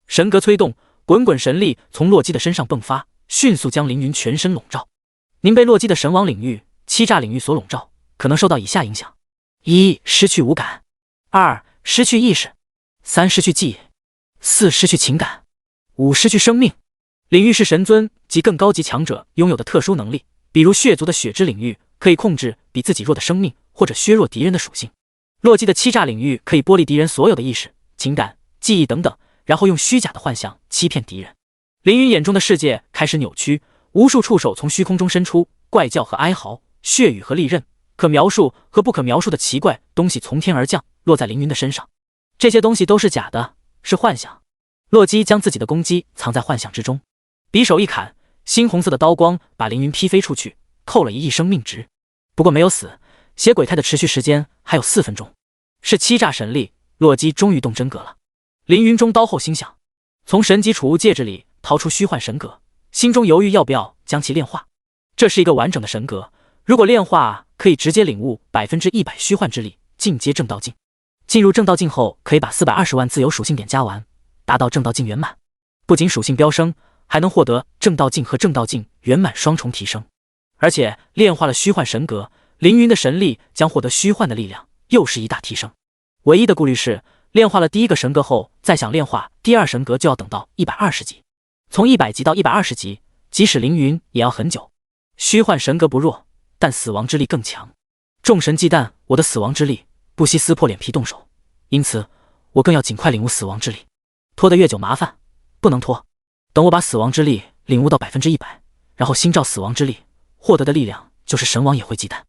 神格催动，滚滚神力从洛基的身上迸发，迅速将凌云全身笼罩。您被洛基的神王领域、欺诈领域所笼罩，可能受到以下影响：1. 失去五感； 2. 失去意识； 3. 失去记忆； 4. 失去情感； 5. 失去生命。领域是神尊及更高级强者拥有的特殊能力，比如血族的血之领域可以控制比自己弱的生命，或者削弱敌人的属性。洛基的欺诈领域可以剥离敌人所有的意识、情感、记忆等等，然后用虚假的幻象欺骗敌人。凌云眼中的世界开始扭曲，无数触手从虚空中伸出，怪叫和哀嚎，血雨和利刃，可描述和不可描述的奇怪东西从天而降，落在凌云的身上。这些东西都是假的，是幻想。洛基将自己的攻击藏在幻想之中，匕首一砍，猩红色的刀光把凌云劈飞出去，扣了1亿生命值。不过没有死，血鬼态的持续时间还有4分钟。是欺诈神力，洛基终于动真格了。凌云中刀后心想，从神级储物戒指里掏出虚幻神格，心中犹豫要不要将其炼化。这是一个完整的神格，如果炼化可以直接领悟100%虚幻之力，进阶正道境。进入正道境后，可以把420万自由属性点加完，达到正道境圆满。不仅属性飙升，还能获得正道境和正道境圆满双重提升。而且炼化了虚幻神格，凌云的神力将获得虚幻的力量，又是一大提升。唯一的顾虑是，炼化了第1个神格后，再想炼化第2神格就要等到120级。从100级到120级，即使凌云也要很久。虚幻神格不弱，但死亡之力更强。众神忌惮我的死亡之力，不惜撕破脸皮动手，因此我更要尽快领悟死亡之力。拖得越久麻烦，不能拖。等我把死亡之力领悟到100%，然后心照死亡之力，获得的力量就是神王也会忌惮。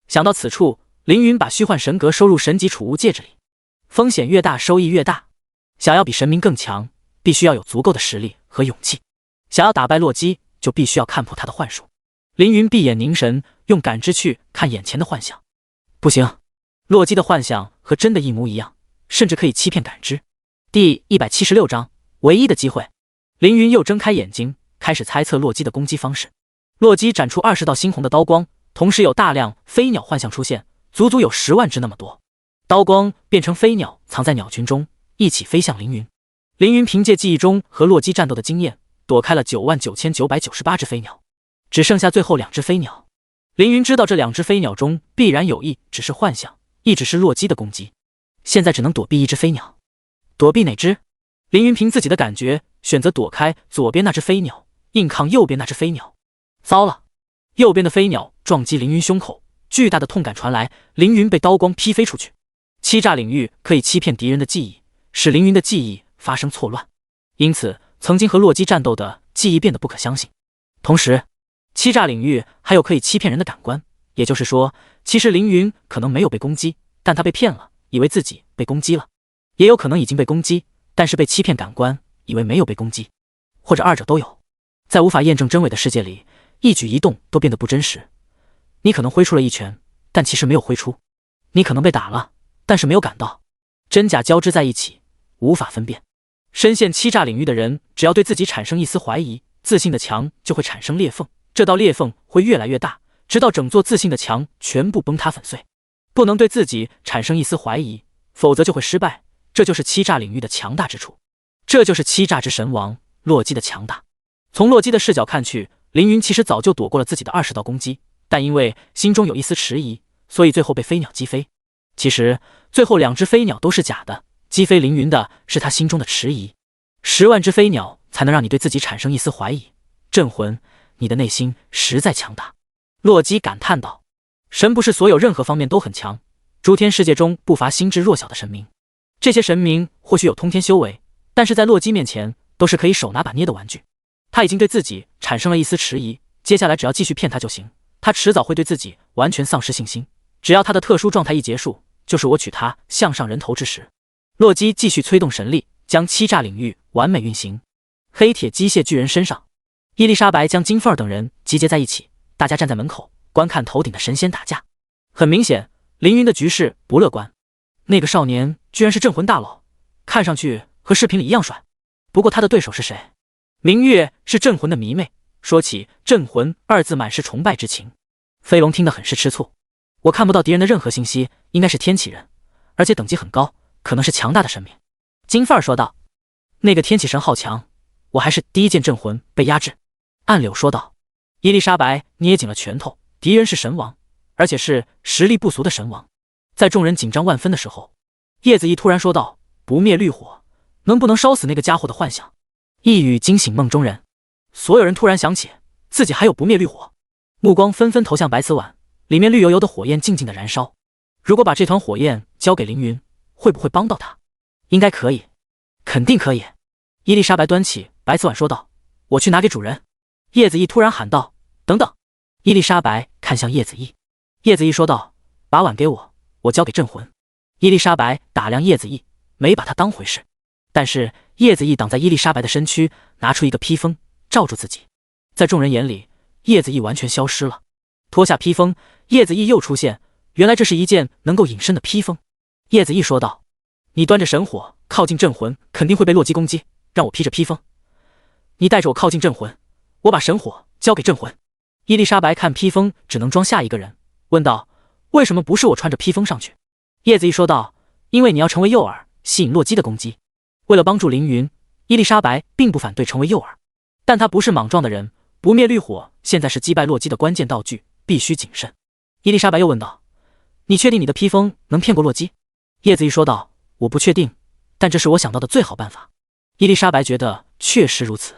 想到此处，凌云把虚幻神格收入神级储物戒指里。风险越大，收益越大。想要比神明更强，必须要有足够的实力和勇气。想要打败洛基，就必须要看破他的幻术。凌云闭眼凝神，用感知去看眼前的幻象。不行，洛基的幻象和真的一模一样，甚至可以欺骗感知。第176章，唯一的机会。凌云又睁开眼睛，开始猜测洛基的攻击方式。洛基展出20道猩红的刀光，同时有大量飞鸟幻象出现，足足有10万只那么多。刀光变成飞鸟，藏在鸟群中，一起飞向凌云。凌云凭借记忆中和洛基战斗的经验，躲开了99998只飞鸟，只剩下最后2只飞鸟。凌云知道这2只飞鸟中必然有一只是幻象，一只是洛基的攻击。现在只能躲避一只飞鸟。躲避哪只？凌云凭自己的感觉选择躲开左边那只飞鸟，硬抗右边那只飞鸟。糟了！右边的飞鸟撞击凌云胸口，巨大的痛感传来，凌云被刀光劈飞出去。欺诈领域可以欺骗敌人的记忆，使凌云的记忆发生错乱，因此曾经和洛基战斗的记忆变得不可相信。同时，欺诈领域还有可以欺骗人的感官，也就是说，其实凌云可能没有被攻击，但他被骗了，以为自己被攻击了；也有可能已经被攻击，但是被欺骗感官，以为没有被攻击，或者二者都有。在无法验证真伪的世界里，一举一动都变得不真实。你可能挥出了一拳，但其实没有挥出；你可能被打了，但是没有感到。真假交织在一起，无法分辨。深陷欺诈领域的人，只要对自己产生一丝怀疑，自信的墙就会产生裂缝，这道裂缝会越来越大，直到整座自信的墙全部崩塌粉碎。不能对自己产生一丝怀疑，否则就会失败。这就是欺诈领域的强大之处，这就是欺诈之神王洛基的强大。从洛基的视角看去，凌云其实早就躲过了自己的20道攻击，但因为心中有一丝迟疑，所以最后被飞鸟击飞。其实最后2只飞鸟都是假的，击飞凌云的是他心中的迟疑。10万只飞鸟才能让你对自己产生一丝怀疑。镇魂，你的内心实在强大。洛基感叹道。神不是所有任何方面都很强，诸天世界中不乏心智弱小的神明，这些神明或许有通天修为，但是在洛基面前都是可以手拿把捏的玩具。他已经对自己产生了一丝迟疑，接下来只要继续骗他就行，他迟早会对自己完全丧失信心。只要他的特殊状态一结束，就是我取他向上人头之时。洛基继续催动神力，将欺诈领域完美运行。黑铁机械巨人身上，伊丽莎白将金凤儿等人集结在一起，大家站在门口观看头顶的神仙打架。很明显，凌云的局势不乐观。那个少年居然是镇魂大佬，看上去和视频里一样帅。不过他的对手是谁？明月是镇魂的迷妹，说起镇魂2字满是崇拜之情。飞龙听得很是吃醋，我看不到敌人的任何信息，应该是天启人，而且等级很高，可能是强大的神明。金凤儿说道。那个天启神好强，我还是第一见镇魂被压制。暗柳说道。伊丽莎白捏紧了拳头，敌人是神王，而且是实力不俗的神王。在众人紧张万分的时候，叶子一突然说道：不灭绿火，能不能烧死那个家伙的幻想？一语惊醒梦中人，所有人突然想起自己还有不灭绿火，目光纷纷投向白瓷碗，里面绿油油的火焰静静的燃烧。如果把这团火焰交给凌云，会不会帮到他？应该可以，肯定可以。伊丽莎白端起白瓷碗说道：我去拿给主人。叶子一突然喊道：等等！伊丽莎白看向叶子一，叶子一说道：把碗给我，我交给镇魂。伊丽莎白打量叶子一，没把他当回事，但是叶子一挡在伊丽莎白的身躯，拿出一个披风罩住自己。在众人眼里，叶子一完全消失了。脱下披风，叶子一又出现，原来这是一件能够隐身的披风。叶子一说道：你端着神火靠近镇魂，肯定会被洛基攻击，让我披着披风。你带着我靠近镇魂，我把神火交给镇魂。伊丽莎白看披风只能装下一个人，问道：为什么不是我穿着披风上去？叶子一说道：因为你要成为诱饵，吸引洛基的攻击。为了帮助凌云，伊丽莎白并不反对成为诱饵，但她不是莽撞的人，不灭绿火现在是击败洛基的关键道具，必须谨慎。伊丽莎白又问道：你确定你的披风能骗过洛基？叶子一说道：我不确定，但这是我想到的最好办法。伊丽莎白觉得确实如此。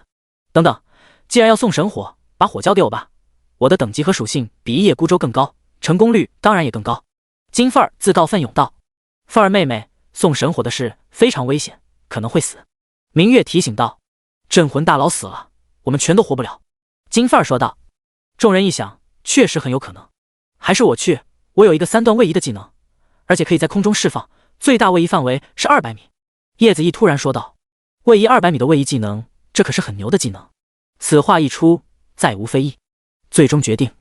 等等，既然要送神火，把火交给我吧，我的等级和属性比一叶孤舟更高，成功率当然也更高。金凤儿自告奋勇道：凤儿妹妹，送神火的事非常危险，可能会死。明月提醒道：镇魂大佬死了，我们全都活不了。金凤儿说道。众人一想，确实很有可能。还是我去，我有一个3段位移的技能，而且可以在空中释放，最大位移范围是200米。叶子一突然说道：位移200米的位移技能，这可是很牛的技能。此话一出，再无非议。最终决定，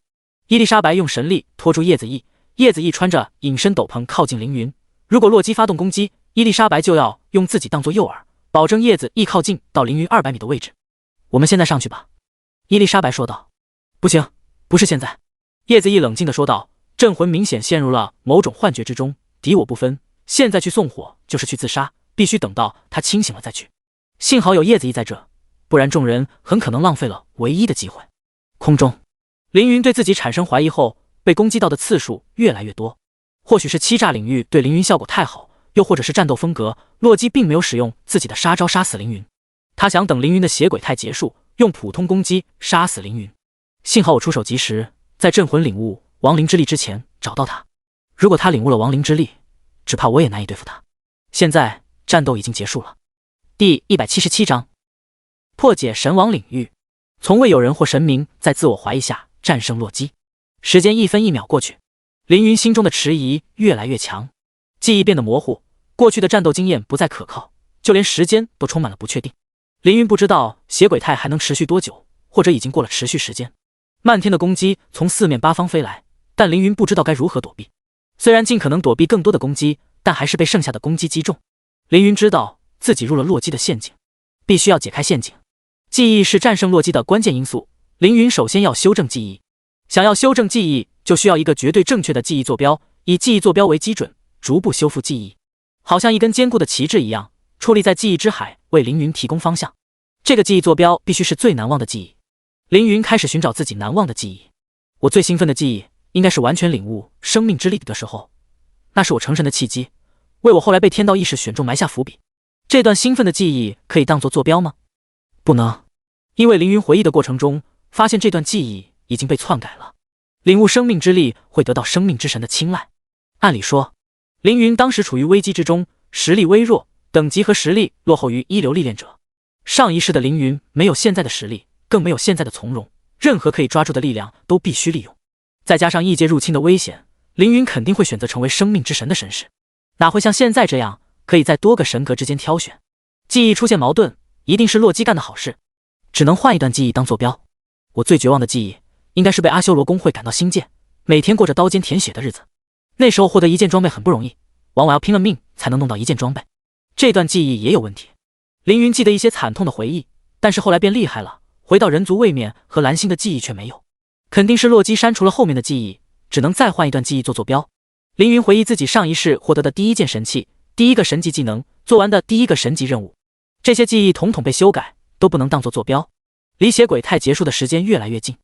伊丽莎白用神力拖住叶子一，叶子一穿着隐身斗篷靠近凌云。如果洛基发动攻击，伊丽莎白就要用自己当作诱饵，保证叶子一靠近到凌云200米的位置。我们现在上去吧。伊丽莎白说道。不行，不是现在。叶子一冷静地说道。镇魂明显陷入了某种幻觉之中，敌我不分，现在去送火就是去自杀，必须等到他清醒了再去。幸好有叶子一在这，不然众人很可能浪费了唯一的机会。空中，凌云对自己产生怀疑后，被攻击到的次数越来越多。或许是欺诈领域对凌云效果太好，又或者是战斗风格，洛基并没有使用自己的杀招杀死凌云。他想等凌云的血鬼态结束，用普通攻击杀死凌云。幸好我出手及时，在镇魂领悟亡灵之力之前找到他。如果他领悟了亡灵之力，只怕我也难以对付他。现在战斗已经结束了。第177章，破解神王领域。从未有人或神明在自我怀疑下战胜洛基。时间一分一秒过去，凌云心中的迟疑越来越强，记忆变得模糊，过去的战斗经验不再可靠，就连时间都充满了不确定。凌云不知道血鬼态还能持续多久，或者已经过了持续时间。漫天的攻击从四面八方飞来，但凌云不知道该如何躲避。虽然尽可能躲避更多的攻击，但还是被剩下的攻击击中。凌云知道自己入了洛基的陷阱，必须要解开陷阱。记忆是战胜洛基的关键因素，凌云首先要修正记忆。想要修正记忆，就需要一个绝对正确的记忆坐标，以记忆坐标为基准，逐步修复记忆，好像一根坚固的旗帜一样，矗立在记忆之海，为凌云提供方向。这个记忆坐标必须是最难忘的记忆。凌云开始寻找自己难忘的记忆。我最兴奋的记忆应该是完全领悟生命之力的时候，那是我成神的契机，为我后来被天道意识选中埋下伏笔。这段兴奋的记忆可以当作坐标吗？不能，因为凌云回忆的过程中，发现这段记忆已经被篡改了。领悟生命之力会得到生命之神的青睐。按理说，凌云当时处于危机之中，实力微弱，等级和实力落后于一流历练者。上一世的凌云没有现在的实力，更没有现在的从容，任何可以抓住的力量都必须利用。再加上异界入侵的危险，凌云肯定会选择成为生命之神的神识，哪会像现在这样可以在多个神格之间挑选。记忆出现矛盾，一定是洛基干的好事，只能换一段记忆当坐标。我最绝望的记忆应该是被阿修罗公会赶到星界，每天过着刀尖舔血的日子。那时候获得一件装备很不容易，往往要拼了命才能弄到一件装备。这段记忆也有问题。凌云记得一些惨痛的回忆，但是后来变厉害了，回到人族位面和蓝星的记忆却没有。肯定是洛基删除了后面的记忆，只能再换一段记忆做坐标。凌云回忆自己上一世获得的第一件神器，第一个神级技能，做完的第一个神级任务，这些记忆统统被修改，都不能当作坐标。离血鬼态结束的时间越来越近，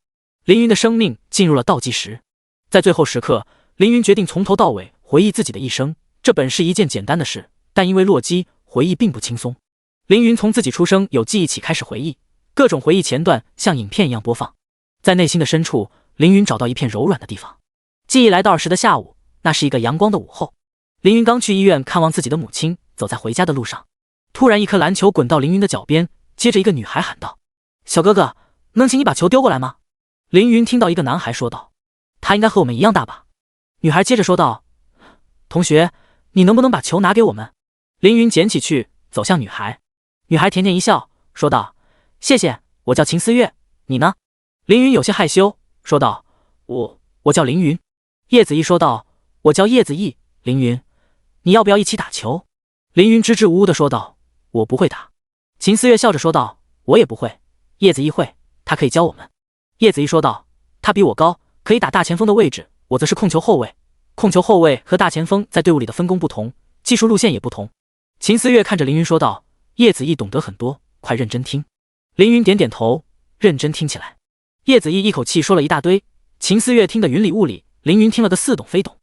凌云的生命进入了倒计时。在最后时刻，凌云决定从头到尾回忆自己的一生。这本是一件简单的事，但因为洛基，回忆并不轻松。凌云从自己出生有记忆起开始回忆，各种回忆前段像影片一样播放。在内心的深处，凌云找到一片柔软的地方。记忆来到20的下午，那是一个阳光的午后。凌云刚去医院看望自己的母亲，走在回家的路上，突然一颗篮球滚到凌云的脚边，接着一个女孩喊道：“小哥哥，能请你把球丢过来吗？”凌云听到一个男孩说道：“他应该和我们一样大吧？”女孩接着说道：“同学，你能不能把球拿给我们？”凌云捡起去，走向女孩。女孩甜甜一笑，说道：“谢谢，我叫秦思月，你呢？”凌云有些害羞，说道：“我叫凌云。”叶子毅说道：“我叫叶子毅，凌云，你要不要一起打球？”凌云支支吾吾地说道：“我不会打。”秦思月笑着说道：“我也不会，叶子毅会，他可以教我们。”叶子毅说道：“他比我高，可以打大前锋的位置，我则是控球后卫。控球后卫和大前锋在队伍里的分工不同，技术路线也不同。”秦思月看着凌云说道：“叶子毅懂得很多，快认真听。”凌云点点头，认真听起来。叶子毅一口气说了一大堆，秦思月听得云里雾里，凌云听了个似懂非懂。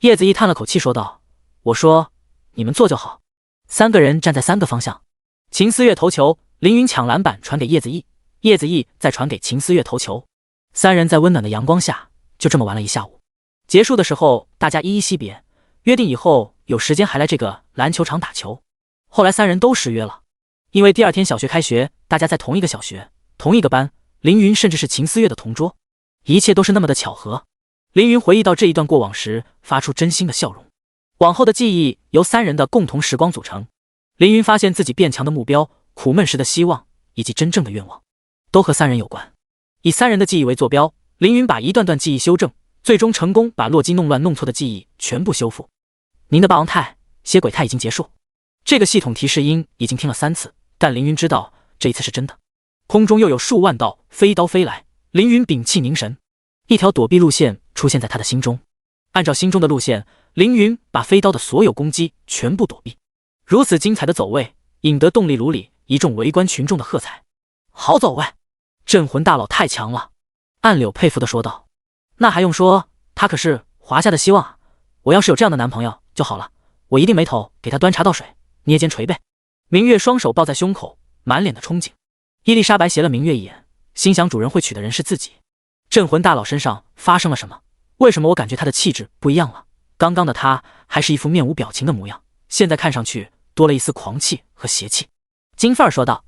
叶子毅叹了口气说道：“我说，你们做就好。”三个人站在3个方向，秦思月投球，凌云抢篮板传给叶子毅，叶子毅再传给秦思月投球。三人在温暖的阳光下就这么玩了一下午。结束的时候，大家依依惜别，约定以后有时间还来这个篮球场打球。后来三人都失约了，因为第2天小学开学，大家在同一个小学，同一个班，凌云甚至是秦思月的同桌，一切都是那么的巧合。凌云回忆到这一段过往时，发出真心的笑容。往后的记忆由3人的共同时光组成。凌云发现自己变强的目标、苦闷时的希望以及真正的愿望，都和3人有关。以3人的记忆为坐标，凌云把一段段记忆修正，最终成功把洛基弄乱弄错的记忆全部修复。您的霸王态、血鬼态已经结束。这个系统提示音已经听了3次，但凌云知道这一次是真的。空中又有数万道飞刀飞来，凌云屏气凝神，一条躲避路线出现在他的心中。按照心中的路线，凌云把飞刀的所有攻击全部躲避。如此精彩的走位，引得动力炉里一众围观群众的喝彩。好走位，镇魂大佬太强了！暗柳佩服地说道。那还用说，他可是华夏的希望啊！我要是有这样的男朋友就好了，我一定没头给他端茶倒水，捏肩捶背。明月双手抱在胸口，满脸的憧憬。伊丽莎白斜了明月一眼，心想主人会娶的人是自己。镇魂大佬身上发生了什么？为什么我感觉他的气质不一样了？刚刚的他还是一副面无表情的模样，现在看上去多了一丝狂气和邪气。金凤儿说道。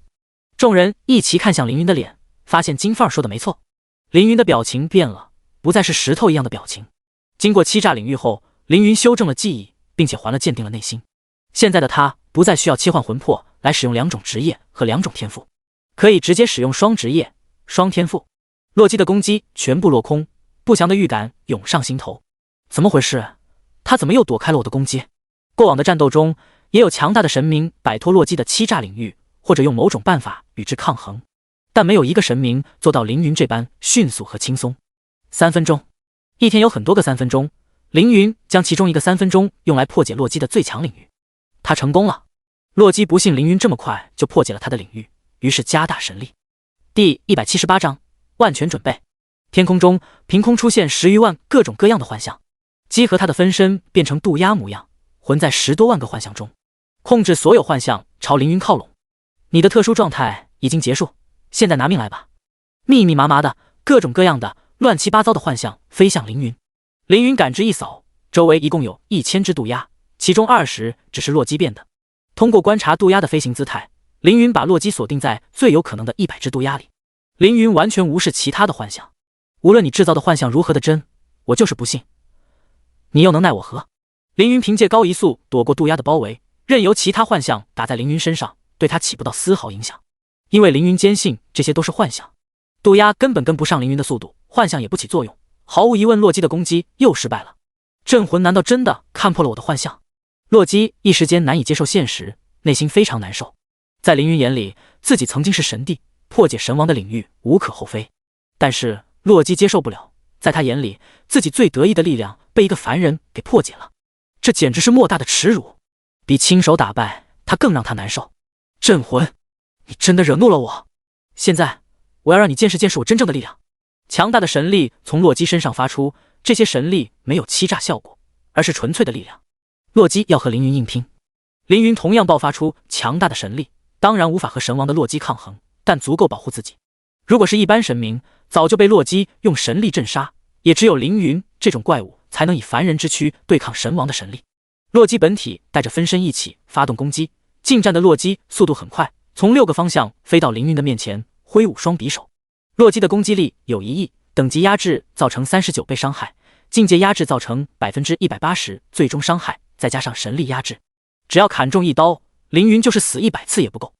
众人一齐看向凌云的脸，发现金凤儿说的没错。凌云的表情变了，不再是石头一样的表情。经过欺诈领域后，凌云修正了记忆，并且还了鉴定了内心。现在的他不再需要切换魂魄来使用2种职业和2种天赋，可以直接使用双职业、双天赋。洛基的攻击全部落空，不祥的预感涌上心头。怎么回事？他怎么又躲开了我的攻击？过往的战斗中，也有强大的神明摆脱洛基的欺诈领域，或者用某种办法与之抗衡，但没有一个神明做到凌云这般迅速和轻松。3分钟，一天有很多个3分钟，凌云将其中一个3分钟用来破解洛基的最强领域。他成功了。洛基不信凌云这么快就破解了他的领域，于是加大神力。第178章万全准备。天空中凭空出现10余万各种各样的幻象，鸡和他的分身变成渡鸦模样，混在10多万个幻象中，控制所有幻象朝凌云靠拢。你的特殊状态已经结束，现在拿命来吧！密密麻麻的各种各样的乱七八糟的幻象飞向凌云。凌云感知一扫，周围一共有1000只渡鸦，其中20只是洛基变的。通过观察渡鸦的飞行姿态，凌云把洛基锁定在最有可能的100只渡鸦里。凌云完全无视其他的幻象，无论你制造的幻象如何的真，我就是不信，你又能奈我何？凌云凭借高移速躲过渡鸦的包围，任由其他幻象打在凌云身上，对他起不到丝毫影响，因为凌云坚信这些都是幻象。渡鸦根本跟不上凌云的速度，幻象也不起作用。毫无疑问，洛基的攻击又失败了。镇魂难道真的看破了我的幻象？洛基一时间难以接受现实，内心非常难受。在凌云眼里，自己曾经是神帝，破解神王的领域无可厚非，但是洛基接受不了，在他眼里，自己最得意的力量被一个凡人给破解了，这简直是莫大的耻辱，比亲手打败他更让他难受。镇魂，你真的惹怒了我，现在我要让你见识见识我真正的力量。强大的神力从洛基身上发出，这些神力没有欺诈效果，而是纯粹的力量。洛基要和凌云硬拼，凌云同样爆发出强大的神力，当然无法和神王的洛基抗衡，但足够保护自己。如果是一般神明，早就被洛基用神力镇杀，也只有凌云这种怪物才能以凡人之躯对抗神王的神力。洛基本体带着分身一起发动攻击，近战的洛基速度很快，从6个方向飞到凌云的面前，挥舞双匕首。洛基的攻击力有1亿，等级压制造成39倍伤害，境界压制造成 180%最终伤害，再加上神力压制，只要砍中1刀，凌云就是死100次也不够。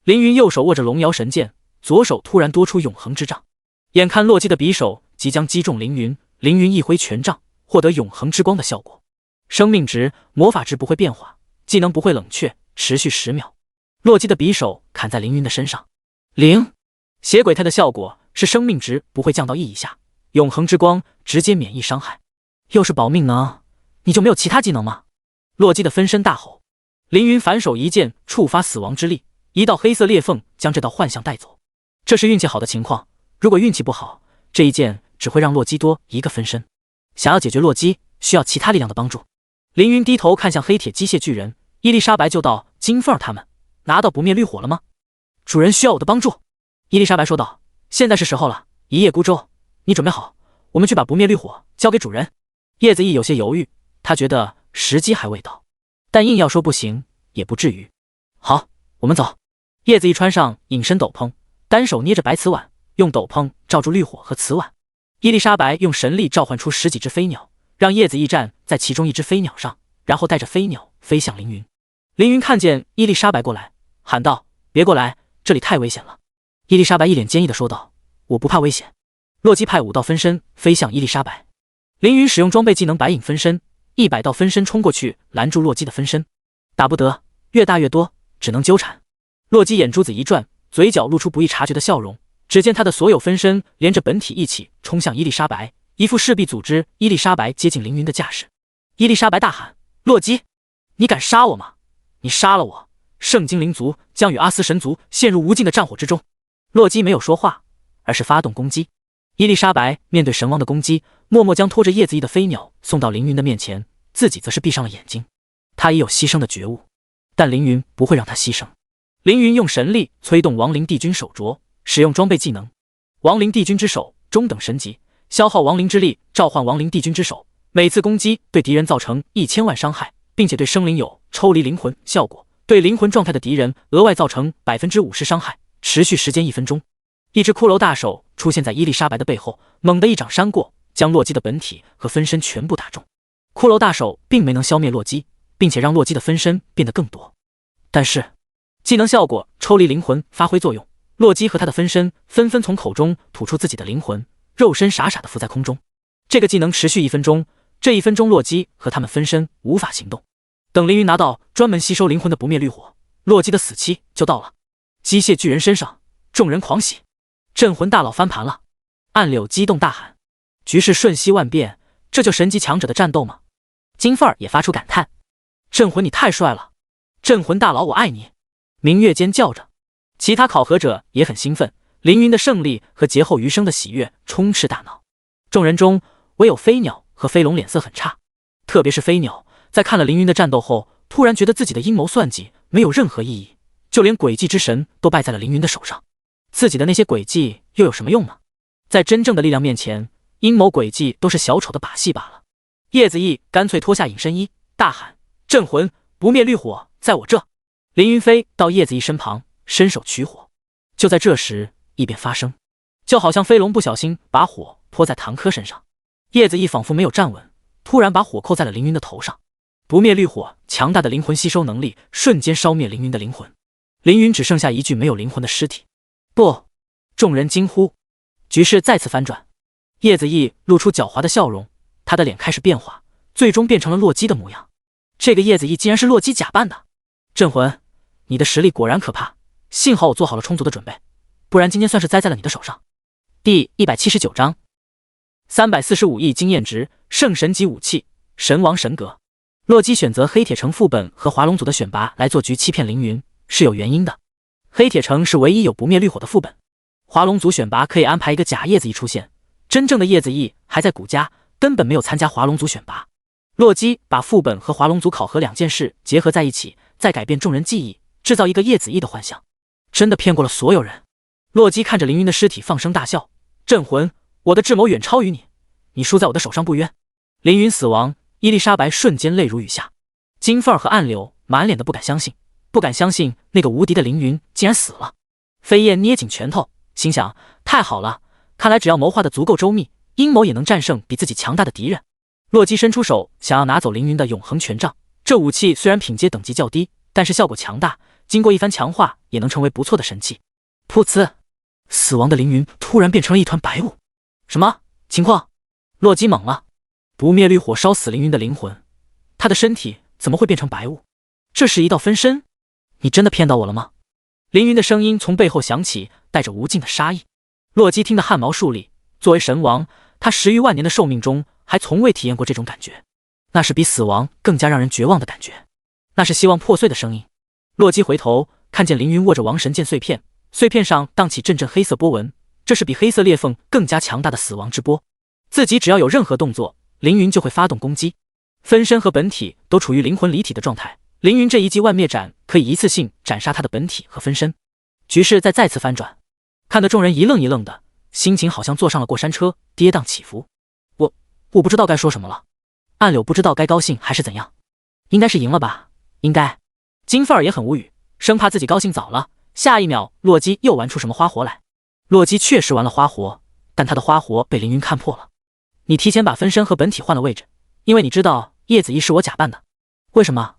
凌云右手握着龙摇神剑，左手突然多出永恒之杖，眼看洛基的匕首即将击中凌云，凌云一挥权杖，获得永恒之光的效果。生命值、魔法值不会变化，技能不会冷却，持续10秒。洛基的匕首砍在凌云的身上，0血鬼胎的效果是生命值不会降到1以下，永恒之光直接免疫伤害。又是保命能，你就没有其他技能吗？洛基的分身大吼。凌云反手一剑触发死亡之力，一道黑色裂缝将这道幻象带走。这是运气好的情况，如果运气不好，这一剑只会让洛基多1个分身。想要解决洛基，需要其他力量的帮助。凌云低头看向黑铁机械巨人，伊丽莎白就道：金凤儿他们拿到不灭绿火了吗？主人需要我的帮助。伊丽莎白说道：现在是时候了，一叶孤舟，你准备好，我们去把不灭绿火交给主人。叶子翼有些犹豫，他觉得时机还未到，但硬要说不行也不至于。好，我们走。叶子翼穿上隐身斗篷，单手捏着白瓷碗，用斗篷罩住绿火和瓷碗。伊丽莎白用神力召唤出10几只飞鸟，让叶子翼站在其中一只飞鸟上，然后带着飞鸟飞向凌云。凌云看见伊丽莎白过来，喊道：别过来，这里太危险了。伊丽莎白一脸坚毅地说道：我不怕危险。洛基派5道分身飞向伊丽莎白，凌云使用装备技能白影分身，100道分身冲过去拦住洛基的分身，打不得，越大越多，只能纠缠。洛基眼珠子一转，嘴角露出不易察觉的笑容，只见他的所有分身连着本体一起冲向伊丽莎白，一副势必组织伊丽莎白接近凌云的架势。伊丽莎白大喊：洛基，你敢杀我吗？你杀了我，圣精灵族将与阿斯神族陷入无尽的战火之中。洛基没有说话，而是发动攻击。伊丽莎白面对神王的攻击，默默将拖着叶子翼的飞鸟送到凌云的面前，自己则是闭上了眼睛。他已有牺牲的觉悟，但凌云不会让他牺牲。凌云用神力催动亡灵帝君手镯，使用装备技能亡灵帝君之手中等神级，消耗亡灵之力召唤亡灵帝君之手，每次攻击对敌人造成1000万伤害，并且对生灵有抽离灵魂效果，对灵魂状态的敌人额外造成50%伤害，持续时间1分钟。一只骷髅大手出现在伊丽莎白的背后，猛地一掌扇过，将洛基的本体和分身全部打中。骷髅大手并没能消灭洛基，并且让洛基的分身变得更多，但是技能效果抽离灵魂发挥作用，洛基和他的分身纷纷从口中吐出自己的灵魂，肉身傻傻地浮在空中。这个技能持续1分钟，这1分钟洛基和他们分身无法行动。等凌云拿到专门吸收灵魂的不灭绿火，洛基的死期就到了。机械巨人身上，众人狂喜，镇魂大佬翻盘了。暗柳激动大喊，局势瞬息万变，这就神级强者的战斗吗？金凤儿也发出感叹，镇魂你太帅了，镇魂大佬我爱你。明月间叫着，其他考核者也很兴奋，凌云的胜利和劫后余生的喜悦充斥大脑。众人中唯有飞鸟和飞龙脸色很差，特别是飞鸟，在看了凌云的战斗后，突然觉得自己的阴谋算计没有任何意义，就连诡计之神都败在了凌云的手上，自己的那些诡计又有什么用呢？在真正的力量面前，阴谋诡计都是小丑的把戏罢了。叶子毅干脆脱下隐身衣，大喊：镇魂不灭绿火在我这！凌云飞到叶子毅身旁，伸手取火。就在这时，异变发生，就好像飞龙不小心把火泼在唐柯身上，叶子毅仿佛没有站稳，突然把火扣在了凌云的头上。不灭绿火强大的灵魂吸收能力瞬间烧灭凌云的灵魂，凌云只剩下一具没有灵魂的尸体。不！众人惊呼。局势再次反转，叶子毅露出狡猾的笑容，他的脸开始变化，最终变成了洛基的模样。这个叶子毅竟然是洛基假扮的。镇魂，你的实力果然可怕，幸好我做好了充足的准备，不然今天算是栽在了你的手上。第179章345亿经验值，圣神级武器，神王神格。洛基选择黑铁城副本和华龙组的选拔来做局欺骗凌云是有原因的。黑铁城是唯一有不灭绿火的副本，华龙组选拔可以安排一个假叶子翼出现，真正的叶子翼还在古家，根本没有参加华龙组选拔。洛基把副本和华龙组考核两件事结合在一起，再改变众人记忆，制造一个叶子翼的幻象，真的骗过了所有人。洛基看着凌云的尸体放声大笑，镇魂，我的智谋远超于你，你输在我的手上不冤。凌云死亡，伊丽莎白瞬间泪如雨下，金凤儿和暗柳满脸的不敢相信，不敢相信那个无敌的凌云竟然死了。飞燕捏紧拳头，心想太好了，看来只要谋划的足够周密，阴谋也能战胜比自己强大的敌人。洛基伸出手想要拿走凌云的永恒权杖，这武器虽然品阶等级较低，但是效果强大，经过一番强化也能成为不错的神器。噗呲，死亡的凌云突然变成了一团白雾。什么情况？洛基懵了，不灭绿火烧死凌云的灵魂，他的身体怎么会变成白雾？这是一道分身？你真的骗到我了吗？凌云的声音从背后响起，带着无尽的杀意。洛基听得汗毛竖立，作为神王，他10余万年的寿命中还从未体验过这种感觉，那是比死亡更加让人绝望的感觉，那是希望破碎的声音。洛基回头看见凌云握着王神剑碎片，碎片上荡起阵阵黑色波纹，这是比黑色裂缝更加强大的死亡之波。自己只要有任何动作，凌云就会发动攻击。分身和本体都处于灵魂离体的状态，凌云这一击万灭斩可以一次性斩杀他的本体和分身。局势再次翻转，看得众人一愣一愣的，心情好像坐上了过山车，跌宕起伏。我不知道该说什么了。暗柳不知道该高兴还是怎样，应该是赢了吧？应该。金凤儿也很无语，生怕自己高兴早了，下一秒洛基又玩出什么花活来。洛基确实玩了花活，但他的花活被凌云看破了。你提前把分身和本体换了位置，因为你知道叶子翼是我假扮的。为什么？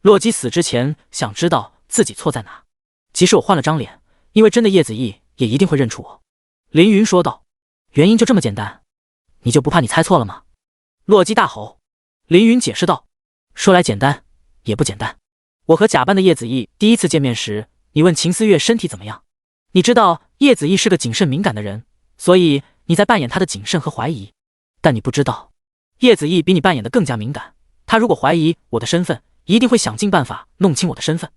洛基死之前想知道自己错在哪。即使我换了张脸，因为真的叶子翼也一定会认出我。凌云说道。原因就这么简单，你就不怕你猜错了吗？洛基大吼。凌云解释道。说来简单，也不简单。我和假扮的叶子翼第一次见面时，你问秦思月身体怎么样？你知道叶子翼是个谨慎敏感的人，所以你在扮演他的谨慎和怀疑。但你不知道，叶子翼比你扮演的更加敏感，他如果怀疑我的身份，一定会想尽办法弄清我的身份，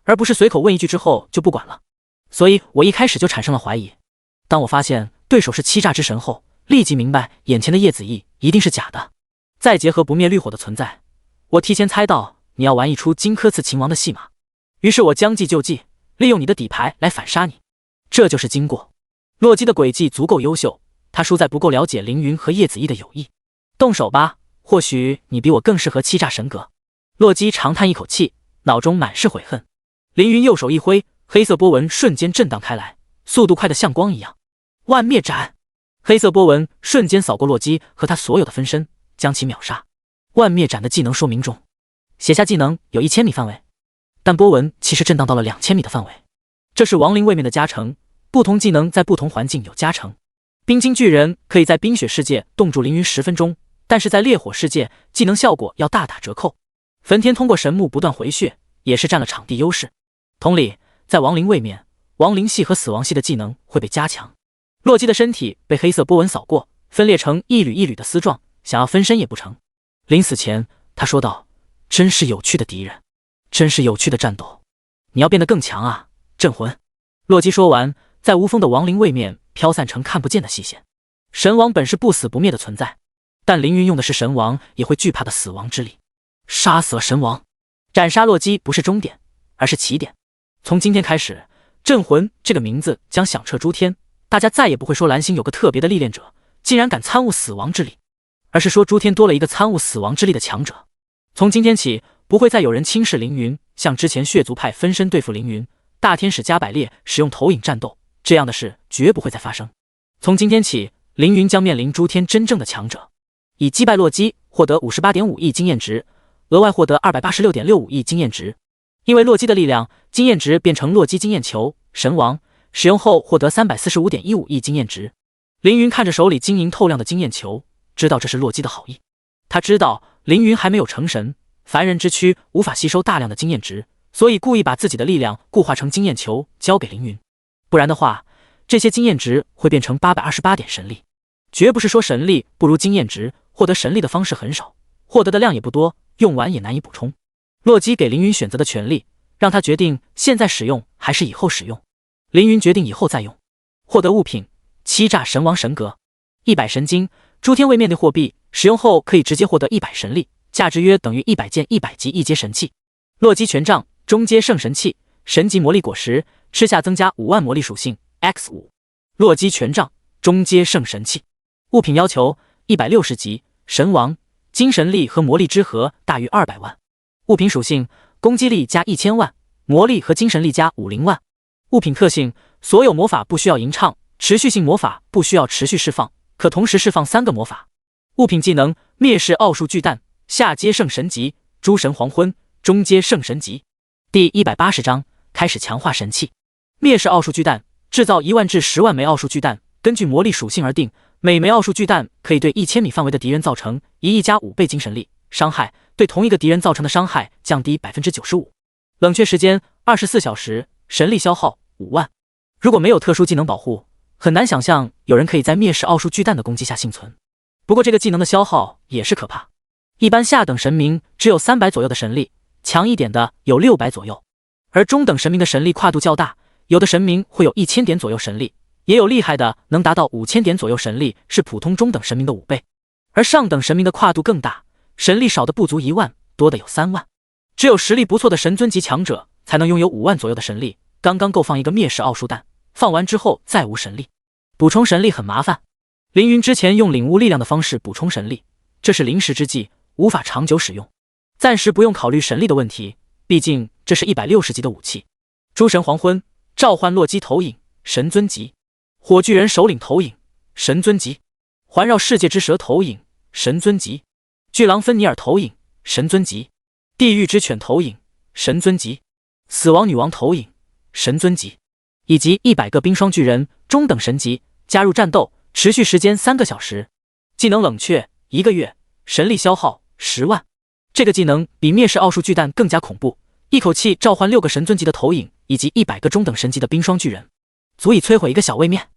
而不是随口问一句之后就不管了。所以我一开始就产生了怀疑。当我发现对手是欺诈之神后，立即明白眼前的叶子翼一定是假的。再结合不灭绿火的存在，我提前猜到你要玩一出荆轲刺秦王的戏码。于是我将计就计，利用你的底牌来反杀你。这就是经过。洛基的诡计足够优秀，他输在不够了解凌云和叶子义的友谊。动手吧，或许你比我更适合欺诈神格。洛基长叹一口气，脑中满是悔恨。凌云右手一挥，黑色波纹瞬间震荡开来，速度快得像光一样。万灭斩！黑色波纹瞬间扫过洛基和他所有的分身，将其秒杀。万灭斩的技能说明中，写下技能有1000米范围，但波纹其实震荡到了2000米的范围。这是亡灵位面的加成，不同技能在不同环境有加成。冰晶巨人可以在冰雪世界冻住凌云10分钟，但是在烈火世界技能效果要大打折扣。焚天通过神木不断回血，也是占了场地优势。同理，在亡灵位面，亡灵系和死亡系的技能会被加强。洛基的身体被黑色波纹扫过，分裂成一缕一缕的丝状，想要分身也不成。临死前他说道，真是有趣的敌人，真是有趣的战斗，你要变得更强啊，镇魂。洛基说完，在无风的亡灵位面飘散成看不见的细线。神王本是不死不灭的存在，但凌云用的是神王也会惧怕的死亡之力。杀死了神王，斩杀洛基不是终点，而是起点。从今天开始，镇魂这个名字将响彻诸天，大家再也不会说蓝星有个特别的历练者竟然敢参悟死亡之力，而是说诸天多了一个参悟死亡之力的强者。从今天起，不会再有人轻视凌云，像之前血族派分身对付凌云，大天使加百列使用投影战斗，这样的事绝不会再发生。从今天起，凌云将面临诸天真正的强者。以击败洛基获得 58.5 亿经验值，额外获得 286.65 亿经验值。因为洛基的力量，经验值变成洛基经验球，神王使用后获得 345.15 亿经验值。凌云看着手里晶莹透亮的经验球，知道这是洛基的好意。他知道凌云还没有成神，凡人之躯无法吸收大量的经验值，所以故意把自己的力量固化成经验球交给凌云。不然的话，这些经验值会变成828点神力。绝不是说神力不如经验值，获得神力的方式很少，获得的量也不多，用完也难以补充。洛基给凌云选择的权利，让他决定现在使用还是以后使用。凌云决定以后再用。获得物品：欺诈神王神格，100神晶，诸天位面的货币，使用后可以直接获得100神力，价值约等于100件100级一阶神器。洛基权杖，中阶圣神器，神级魔力果实，吃下增加5万魔力属性 X5。洛基权杖，中阶圣神器。物品要求：160级神王，精神力和魔力之和大于200万。物品属性：攻击力加1000万，魔力和精神力加50万。物品特性：所有魔法不需要吟唱，持续性魔法不需要持续释放，可同时释放3个魔法。物品技能：灭世奥数巨蛋，下阶圣神级，诸神黄昏，中阶圣神级。第180章开始强化神器。灭世奥数巨蛋，制造1万至10万枚奥数巨蛋，根据魔力属性而定，每枚奥数巨蛋可以对1000米范围的敌人造成1亿加5倍精神力伤害，对同一个敌人造成的伤害降低 95%。 冷却时间24小时，神力消耗5万。如果没有特殊技能保护，很难想象有人可以在灭世奥数巨蛋的攻击下幸存。不过这个技能的消耗也是可怕，一般下等神明只有300左右的神力，强一点的有600左右，而中等神明的神力跨度较大，有的神明会有1000点左右神力，也有厉害的能达到5000点左右神力，是普通中等神明的5倍。而上等神明的跨度更大，神力少的不足1万，多的有3万。只有实力不错的神尊级强者才能拥有5万左右的神力，刚刚够放一个灭世奥数弹，放完之后再无神力。补充神力很麻烦，凌云之前用领悟力量的方式补充神力，这是临时之计，无法长久使用，暂时不用考虑神力的问题，毕竟这是160级的武器。诸神黄昏，召唤洛基投影，神尊级；火巨人首领投影，神尊级；环绕世界之蛇投影，神尊级；巨狼芬尼尔投影，神尊级；地狱之犬投影，神尊级；死亡女王投影，神尊级，以及100个冰霜巨人中等神级，加入战斗，持续时间3个小时。技能冷却1个月，神力消耗10万。这个技能比灭世奥数巨蛋更加恐怖，一口气召唤6个神尊级的投影，以及100个中等神级的冰霜巨人，足以摧毁一个小位面。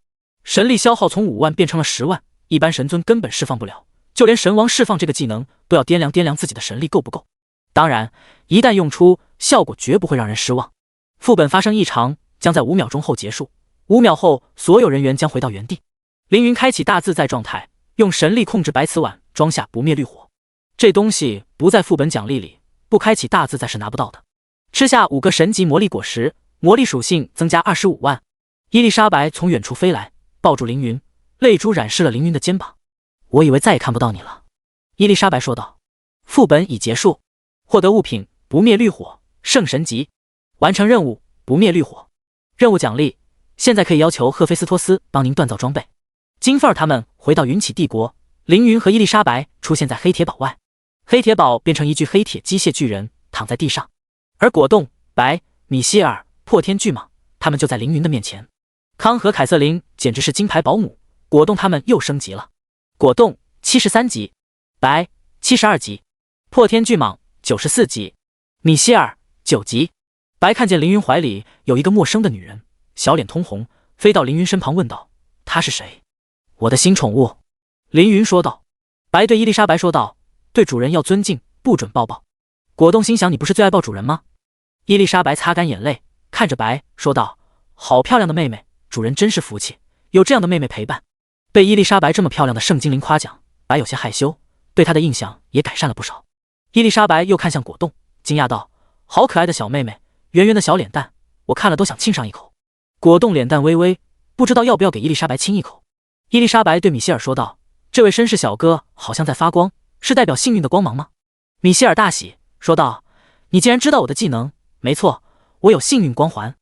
神力消耗从5万变成了10万，一般神尊根本释放不了，就连神王释放这个技能都要掂量掂量自己的神力够不够。当然，一旦用出，效果绝不会让人失望。副本发生异常将在5秒钟后结束，5秒后所有人员将回到原地。凌云开启大自在状态，用神力控制白瓷碗装下不灭绿火。这东西不在副本奖励里，不开启大自在是拿不到的。吃下5个神级魔力果实，魔力属性增加25万。伊丽莎白从远处飞来，抱住凌云，泪珠染湿了凌云的肩膀。我以为再也看不到你了，伊丽莎白说道。副本已结束，获得物品不灭绿火圣神级，完成任务不灭绿火。任务奖励，现在可以要求赫菲斯托斯帮您锻造装备。金凤儿他们回到云起帝国，凌云和伊丽莎白出现在黑铁堡外，黑铁堡变成一具黑铁机械巨人躺在地上，而果冻、白、米歇尔、破天巨蟒他们就在凌云的面前。康和凯瑟琳简直是金牌保姆，果冻他们又升级了，果冻73级，白72级，破天巨蟒94级，米歇尔9级。白看见凌云怀里有一个陌生的女人，小脸通红，飞到凌云身旁问道：她是谁？我的新宠物。凌云说道。白对伊丽莎白说道：对主人要尊敬，不准抱抱。果冻心想：你不是最爱抱主人吗？伊丽莎白擦干眼泪，看着白说道：好漂亮的妹妹，主人真是福气，有这样的妹妹陪伴。被伊丽莎白这么漂亮的圣精灵夸奖，白有些害羞，对她的印象也改善了不少。伊丽莎白又看向果冻，惊讶道：好可爱的小妹妹，圆圆的小脸蛋，我看了都想亲上一口。果冻脸蛋微微，不知道要不要给伊丽莎白亲一口。伊丽莎白对米歇尔说道：这位绅士小哥好像在发光，是代表幸运的光芒吗？米歇尔大喜，说道：你竟然知道我的技能，没错，我有幸运光环。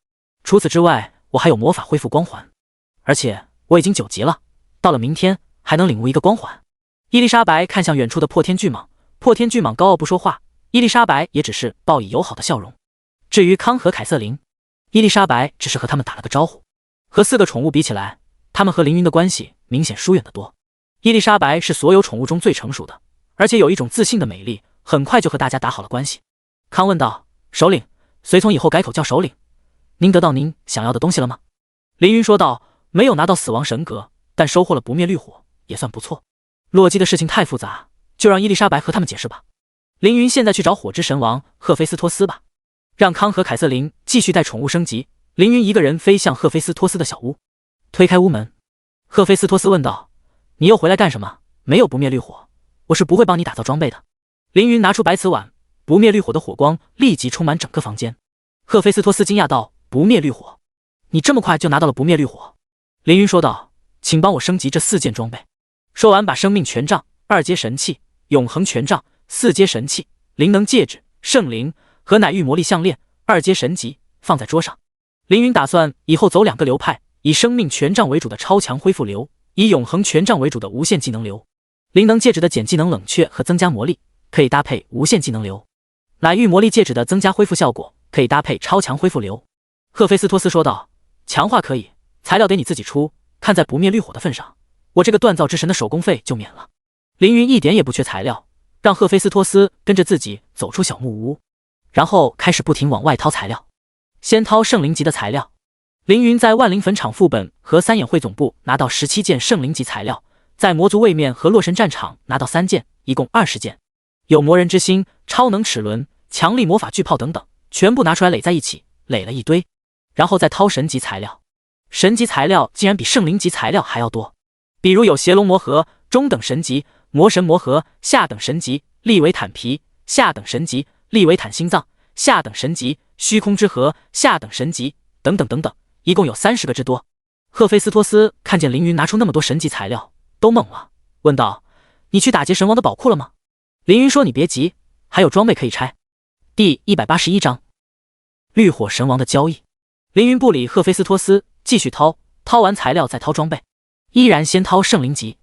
除此之外，我还有魔法恢复光环，而且我已经9级了，到了明天还能领悟一个光环。伊丽莎白看向远处的破天巨蟒，破天巨蟒高傲不说话，伊丽莎白也只是报以友好的笑容。至于康和凯瑟琳，伊丽莎白只是和他们打了个招呼。和4个宠物比起来，他们和凌云的关系明显疏远得多。伊丽莎白是所有宠物中最成熟的，而且有一种自信的美丽，很快就和大家打好了关系。康问道：首领，随从以后改口叫首领，您得到您想要的东西了吗？凌云说道：没有拿到死亡神格，但收获了不灭绿火，也算不错。洛基的事情太复杂，就让伊丽莎白和他们解释吧。凌云现在去找火之神王赫菲斯托斯吧，让康和凯瑟琳继续带宠物升级。凌云一个人飞向赫菲斯托斯的小屋，推开屋门，赫菲斯托斯问道：你又回来干什么？没有不灭绿火，我是不会帮你打造装备的。凌云拿出白瓷碗，不灭绿火的火光立即充满整个房间。赫菲斯托斯惊讶道：不灭绿火，你这么快就拿到了不灭绿火？凌云说道：请帮我升级这4件装备。说完把生命权杖、2阶神器、永恒权杖、4阶神器、灵能戒指、圣灵和乃玉魔力项链2阶神级放在桌上。凌云打算以后走2个流派，以生命权杖为主的超强恢复流，以永恒权杖为主的无限技能流。灵能戒指的减技能冷却和增加魔力，可以搭配无限技能流。乃玉魔力戒指的增加恢复效果，可以搭配超强恢复流。赫菲斯托斯说道：强化可以，材料得你自己出，看在不灭绿火的份上，我这个锻造之神的手工费就免了。凌云一点也不缺材料，让赫菲斯托斯跟着自己走出小木屋，然后开始不停往外掏材料。先掏圣灵级的材料，凌云在万灵坟场副本和三眼会总部拿到17件圣灵级材料，在魔族位面和洛神战场拿到3件，一共20件。有魔人之心、超能齿轮、强力魔法巨炮等等，全部拿出来垒在一起，垒了一堆，然后再掏神级材料。神级材料竟然比圣灵级材料还要多，比如有邪龙魔核、中等神级、魔神魔核、下等神级、利维坦皮、下等神级、利维坦心脏、下等神级、虚空之核、下等神级等等等等，一共有30个之多。赫菲斯托斯看见凌云拿出那么多神级材料，都懵了，问道：你去打劫神王的宝库了吗？凌云说：你别急，还有装备可以拆。第181章绿火神王的交易。凌云不理赫菲斯托斯，继续掏完材料再掏装备，依然先掏圣灵级。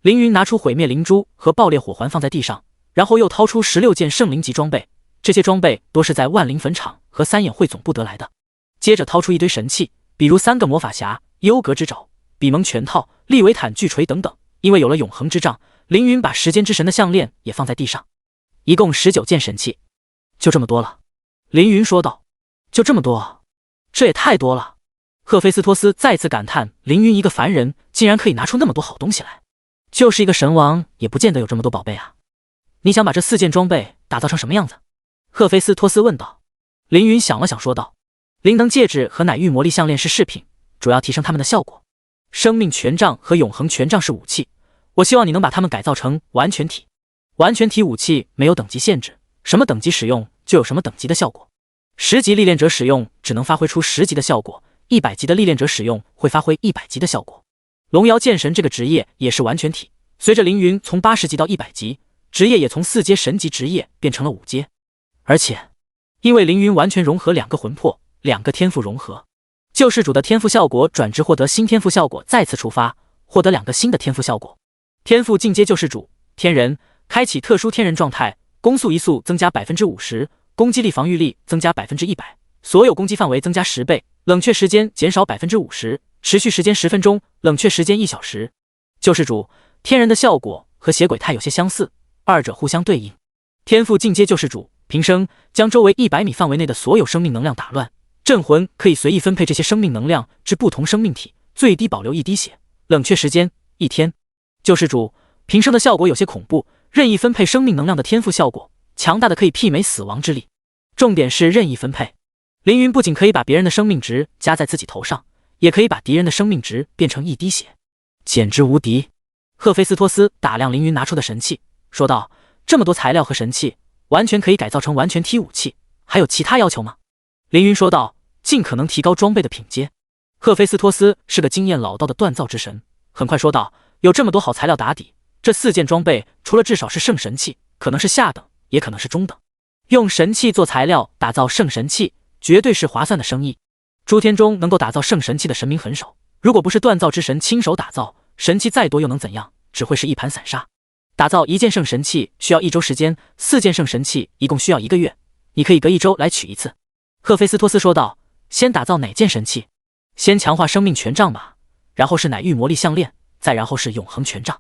凌云拿出毁灭灵珠和爆裂火环放在地上，然后又掏出16件圣灵级装备，这些装备都是在万灵坟场和三眼会总部得来的。接着掏出一堆神器，比如3个魔法匣、幽阁之爪、比蒙拳套、利维坦巨锤等等。因为有了永恒之杖，凌云把时间之神的项链也放在地上，一共19件神器。就这么多了，凌云说道。就这么多？这也太多了。赫菲斯托斯再次感叹，凌云一个凡人竟然可以拿出那么多好东西来，就是一个神王也不见得有这么多宝贝啊。你想把这4件装备打造成什么样子？赫菲斯托斯问道。凌云想了想说道：灵能戒指和乃玉魔力项链是饰品，主要提升它们的效果。生命权杖和永恒权杖是武器，我希望你能把它们改造成完全体。完全体武器没有等级限制，什么等级使用就有什么等级的效果。10级历练者使用只能发挥出10级的效果，100级的历练者使用会发挥100级的效果。龙瑶剑神这个职业也是完全体，随着凌云从80级到100级，职业也从4阶神级职业变成了5阶。而且因为凌云完全融合2个魂魄，2个天赋融合，救世主的天赋效果转职获得新天赋效果，再次触发获得2个新的天赋效果。天赋进阶救世主天人，开启特殊天人状态，攻速移速增加 50%， 攻击力防御力增加 100%， 所有攻击范围增加10倍，冷却时间减少 50%， 持续时间10分钟，冷却时间1小时。救世主天人的效果和血鬼太有些相似，二者互相对应。天赋进阶救世主平生，将周围100米范围内的所有生命能量打乱，镇魂可以随意分配这些生命能量至不同生命体，最低保留1滴血，冷却时间1天。救世主平生的效果有些恐怖，任意分配生命能量的天赋效果，强大的可以媲美死亡之力。重点是任意分配，凌云不仅可以把别人的生命值加在自己头上，也可以把敌人的生命值变成1滴血，简直无敌。赫菲斯托斯打量凌云拿出的神器，说道：这么多材料和神器，完全可以改造成完全体武器，还有其他要求吗？凌云说道：尽可能提高装备的品阶。赫菲斯托斯是个经验老道的锻造之神，很快说道：有这么多好材料打底，这4件装备除了至少是圣神器，可能是下等，也可能是中等。用神器做材料打造圣神器，绝对是划算的生意。诸天中能够打造圣神器的神明很少，如果不是锻造之神亲手打造，神器再多又能怎样？只会是一盘散沙。打造1件圣神器需要1周时间，4件圣神器一共需要1个月，你可以隔1周来取一次。赫菲斯托斯说道：先打造哪件神器？先强化生命权杖吧，然后是乃玉魔力项链，再然后是永恒权杖。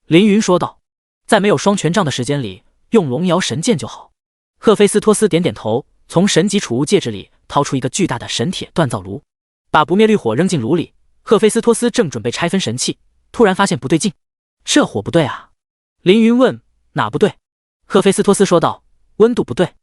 凌云说道：在没有双权杖的时间里，用龙瑶神剑就好。赫菲斯托斯点点头，从神级储物戒指里掏出一个巨大的神铁锻造炉，把不灭绿火扔进炉里。赫菲斯托斯正准备拆分神器，突然发现不对劲，这火不对啊。凌云问：哪不对？赫菲斯托斯说道：温度不对。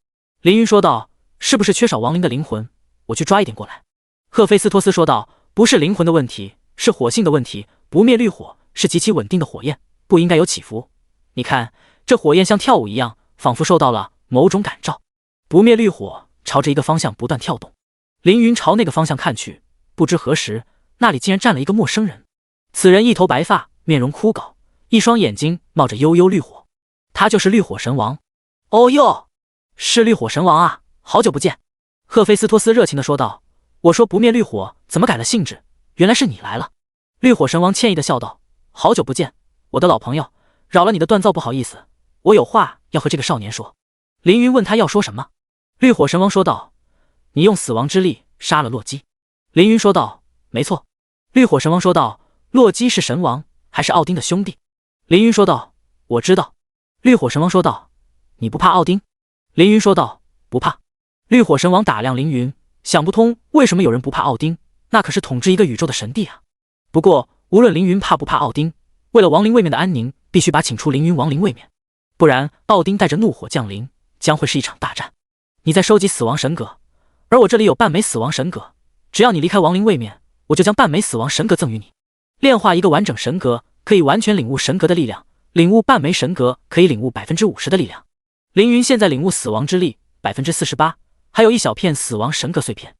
凌云说道：是不是缺少亡灵的灵魂？我去抓一点过来。赫菲斯托斯说道：不是灵魂的问题，是火性的问题。不灭绿火是极其稳定的火焰，不应该有起伏。你看，这火焰像跳舞一样，仿佛受到了某种感召。不灭绿火朝着一个方向不断跳动。凌云朝那个方向看去，不知何时，那里竟然站了一个陌生人。此人一头白发，面容枯槁，一双眼睛冒着幽幽绿火。他就是绿火神王。哦哟，是绿火神王啊，好久不见。赫菲斯托斯热情地说道：我说不灭绿火怎么改了性质，原来是你来了。绿火神王歉意地笑道：好久不见，我的老朋友，扰了你的锻造，不好意思，我有话要和这个少年说。凌云问他要说什么。绿火神王说道：你用死亡之力杀了洛基。凌云说道：没错。绿火神王说道：洛基是神王还是奥丁的兄弟？凌云说道：我知道。绿火神王说道：你不怕奥丁？凌云说道：不怕。绿火神王打量凌云，想不通为什么有人不怕奥丁，那可是统治一个宇宙的神帝啊。不过无论凌云怕不怕奥丁，为了亡灵位面的安宁，必须把请出凌云亡灵位面，不然奥丁带着怒火降临，将会是一场大战。你在收集死亡神格，而我这里有半枚死亡神格，只要你离开亡灵位面，我就将半枚死亡神格赠予你。炼化一个完整神格，可以完全领悟神格的力量，领悟半枚神格可以领悟 50% 的力量。凌云现在领悟死亡之力 48%， 还有一小片死亡神格碎片。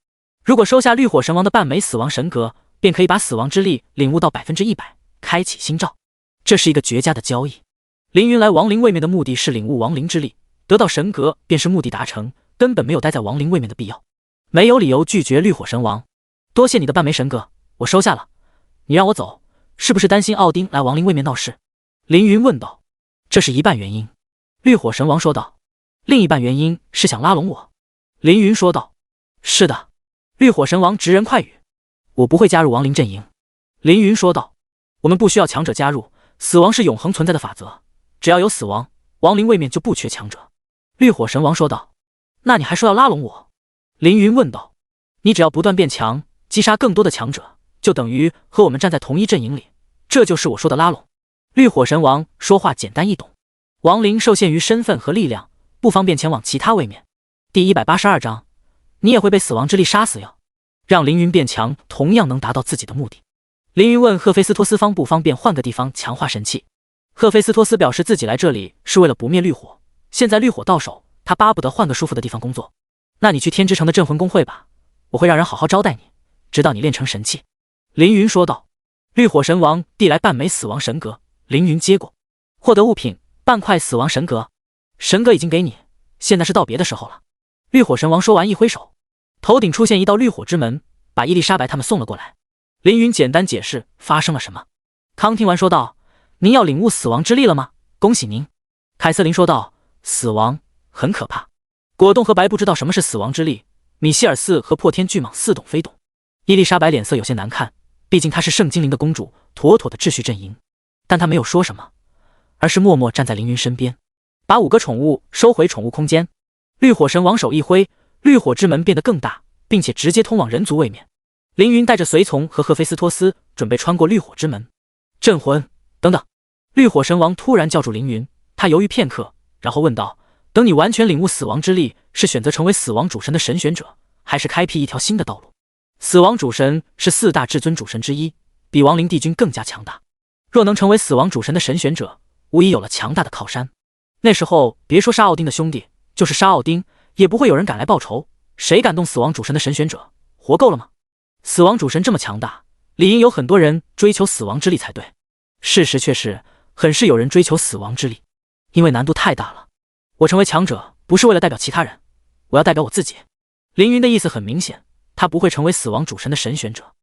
如果收下绿火神王的半枚死亡神格，便可以把死亡之力领悟到 100%， 开启新召。这是一个绝佳的交易。凌云来亡灵位面的目的是领悟亡灵之力，得到神格便是目的达成，根本没有待在亡灵位面的必要，没有理由拒绝绿火神王。多谢你的半枚神格，我收下了。你让我走，是不是担心奥丁来亡灵位面闹事？凌云问道。这是一半原因，绿火神王说道。另一半原因是想拉拢我。凌云说道。是的。绿火神王直言快语。我不会加入亡灵阵营。凌云说道。我们不需要强者加入，死亡是永恒存在的法则，只要有死亡，亡灵位面就不缺强者。绿火神王说道。那你还说要拉拢我？凌云问道。你只要不断变强，击杀更多的强者，就等于和我们站在同一阵营里，这就是我说的拉拢。绿火神王说话简单易懂。亡灵受限于身份和力量，不方便前往其他位面。第182章，你也会被死亡之力杀死哟。让凌云变强，同样能达到自己的目的。凌云问赫菲斯托斯方不方便换个地方强化神器。赫菲斯托斯表示自己来这里是为了不灭绿火，现在绿火到手，他巴不得换个舒服的地方工作。那你去天之城的镇魂公会吧，我会让人好好招待你，直到你练成神器。凌云说道。绿火神王递来半枚死亡神格，凌云接过，获得物品半块死亡神格。神格已经给你，现在是道别的时候了。绿火神王说完一挥手，头顶出现一道绿火之门，把伊丽莎白他们送了过来。凌云简单解释发生了什么。康听完说道：您要领悟死亡之力了吗？恭喜您。凯瑟琳说道：死亡很可怕。果冻和白不知道什么是死亡之力，米歇尔斯和破天巨蟒似懂非懂。伊丽莎白脸色有些难看，毕竟她是圣精灵的公主，妥妥的秩序阵营。但她没有说什么，而是默默站在凌云身边，把5个宠物收回宠物空间。绿火神王手一挥，绿火之门变得更大，并且直接通往人族位面。凌云带着随从和赫菲斯托斯准备穿过绿火之门。镇魂，等等！绿火神王突然叫住凌云，他犹豫片刻，然后问道：等你完全领悟死亡之力，是选择成为死亡主神的神选者，还是开辟一条新的道路？死亡主神是4大至尊主神之一，比亡灵帝君更加强大。若能成为死亡主神的神选者，无疑有了强大的靠山。那时候别说杀奥丁的兄弟，就是杀奥丁，也不会有人敢来报仇。谁敢动死亡主神的神选者？活够了吗？死亡主神这么强大，理应有很多人追求死亡之力才对。事实却是，很是有人追求死亡之力，因为难度太大了。我成为强者，不是为了代表其他人，我要代表我自己。凌云的意思很明显，他不会成为死亡主神的神选者，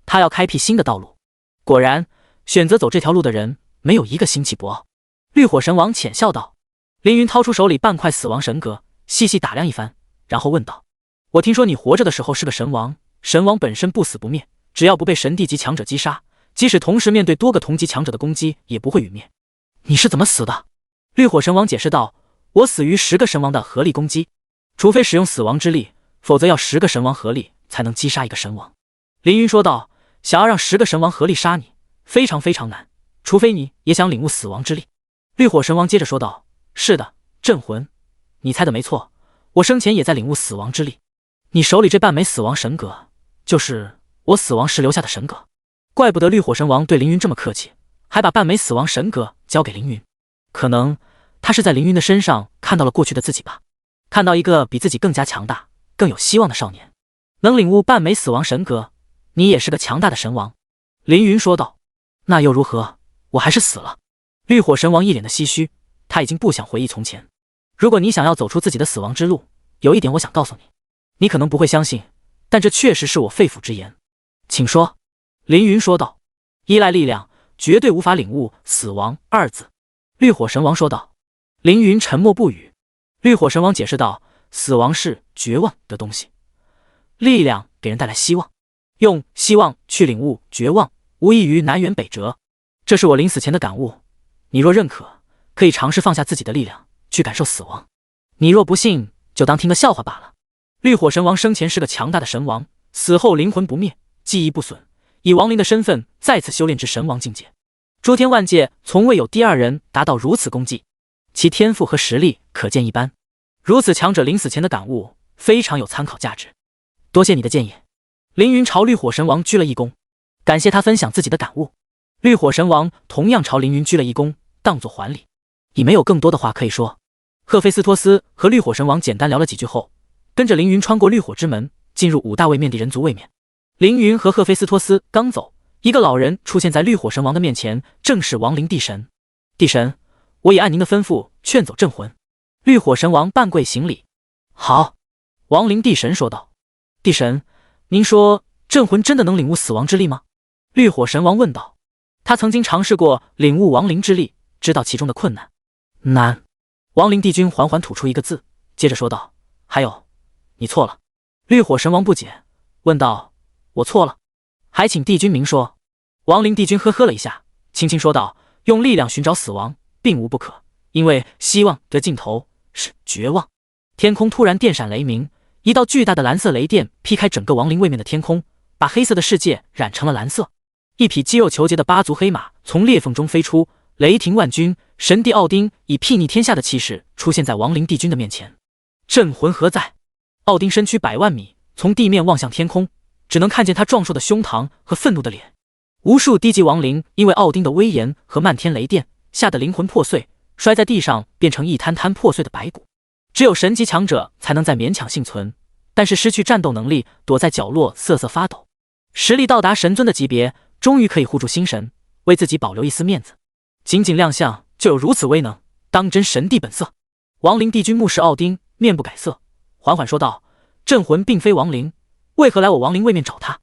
他要开辟新的道路。果然，选择走这条路的人没有一个心气不傲。绿火神王浅笑道。凌云掏出手里半块死亡神格，细细打量一番，然后问道：我听说你活着的时候是个神王，神王本身不死不灭，只要不被神帝级强者击杀，即使同时面对多个同级强者的攻击也不会陨灭。你是怎么死的？绿火神王解释道：我死于10个神王的合力攻击，除非使用死亡之力，否则要10个神王合力才能击杀一个神王。凌云说道：想要让10个神王合力杀你，非常非常难，除非你也想领悟死亡之力。绿火神王接着说道：是的，镇魂，你猜的没错，我生前也在领悟死亡之力。你手里这半枚死亡神格，就是我死亡时留下的神格。怪不得绿火神王对凌云这么客气，还把半枚死亡神格交给凌云。可能他是在凌云的身上看到了过去的自己吧，看到一个比自己更加强大、更有希望的少年。能领悟半枚死亡神格，你也是个强大的神王。凌云说道。那又如何？我还是死了。绿火神王一脸的唏嘘，他已经不想回忆从前。如果你想要走出自己的死亡之路，有一点我想告诉你，你可能不会相信，但这确实是我肺腑之言。请说。凌云说道。依赖力量，绝对无法领悟死亡2字。绿火神王说道。凌云沉默不语。绿火神王解释道：死亡是绝望的东西，力量给人带来希望，用希望去领悟绝望，无异于南辕北辙。这是我临死前的感悟，你若认可，可以尝试放下自己的力量，去感受死亡。你若不信，就当听个笑话罢了。绿火神王生前是个强大的神王，死后灵魂不灭，记忆不损，以亡灵的身份再次修炼至神王境界。诸天万界从未有第2人达到如此功绩，其天赋和实力可见一斑。如此强者临死前的感悟，非常有参考价值。多谢你的建议。凌云朝绿火神王鞠了一躬，感谢他分享自己的感悟。绿火神王同样朝凌云鞠了一躬，当作还礼。已没有更多的话可以说。赫菲斯托斯和绿火神王简单聊了几句后，跟着凌云穿过绿火之门，进入5大位面的人族位面。凌云和赫菲斯托斯刚走，一个老人出现在绿火神王的面前，正是亡灵帝神。帝神，我已按您的吩咐劝走镇魂。绿火神王半跪行礼。好。亡灵帝神说道。帝神，您说镇魂真的能领悟死亡之力吗？绿火神王问道。他曾经尝试过领悟亡灵之力，知道其中的困难。难。亡灵帝君缓缓吐出一个字，接着说道：还有，你错了。绿火神王不解，问道：我错了？还请帝君明说。亡灵帝君呵呵了一下，轻轻说道：用力量寻找死亡并无不可，因为希望的尽头是绝望。天空突然电闪雷鸣，一道巨大的蓝色雷电劈开整个亡灵位面的天空，把黑色的世界染成了蓝色。一匹肌肉虬结的8足黑马从裂缝中飞出，雷霆万钧，神帝奥丁以睥睨天下的气势出现在亡灵帝君的面前。镇魂何在？奥丁身躯100万米，从地面望向天空，只能看见他壮硕的胸膛和愤怒的脸。无数低级亡灵因为奥丁的威严和漫天雷电，吓得灵魂破碎，摔在地上变成一滩滩破碎的白骨。只有神级强者才能再勉强幸存，但是失去战斗能力，躲在角落瑟瑟发抖。实力到达神尊的级别，终于可以护住星神，为自己保留一丝面子。仅仅亮相就有如此威能，当真神帝本色。亡灵帝君目视奥丁，面不改色，缓缓说道：“镇魂并非亡灵，为何来我亡灵位面找他？”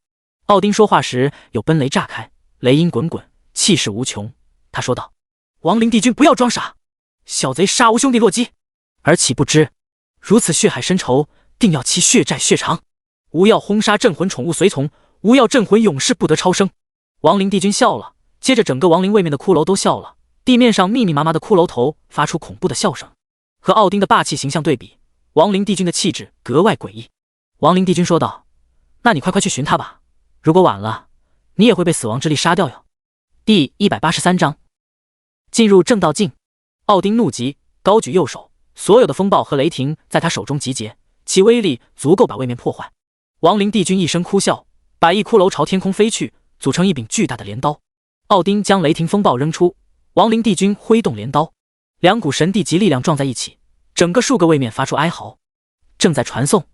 奥丁说话时有奔雷炸开，雷音滚滚，气势无穷。他说道：“亡灵帝君不要装傻，小贼杀无兄弟洛基，而岂不知如此血海深仇，定要其血债血偿。吾要轰杀镇魂宠物随从，吾要镇魂勇士不得超生。”亡灵帝君笑了，接着整个亡灵位面的骷髅都笑了，地面上密密麻麻的骷髅头发出恐怖的笑声。和奥丁的霸气形象对比，亡灵帝君的气质格外诡异。亡灵帝君说道：“那你快去寻他吧，如果晚了，你也会被死亡之力杀掉哟。”第183章进入正道境。奥丁怒极，高举右手，所有的风暴和雷霆在他手中集结，其威力足够把位面破坏。亡灵帝君一声哭啸，百亿骷髅朝天空飞去，组成一柄巨大的镰刀。奥丁将雷霆风暴扔出，亡灵帝君挥动镰刀，两股神帝级力量撞在一起，整个数个位面发出哀嚎。正在传送，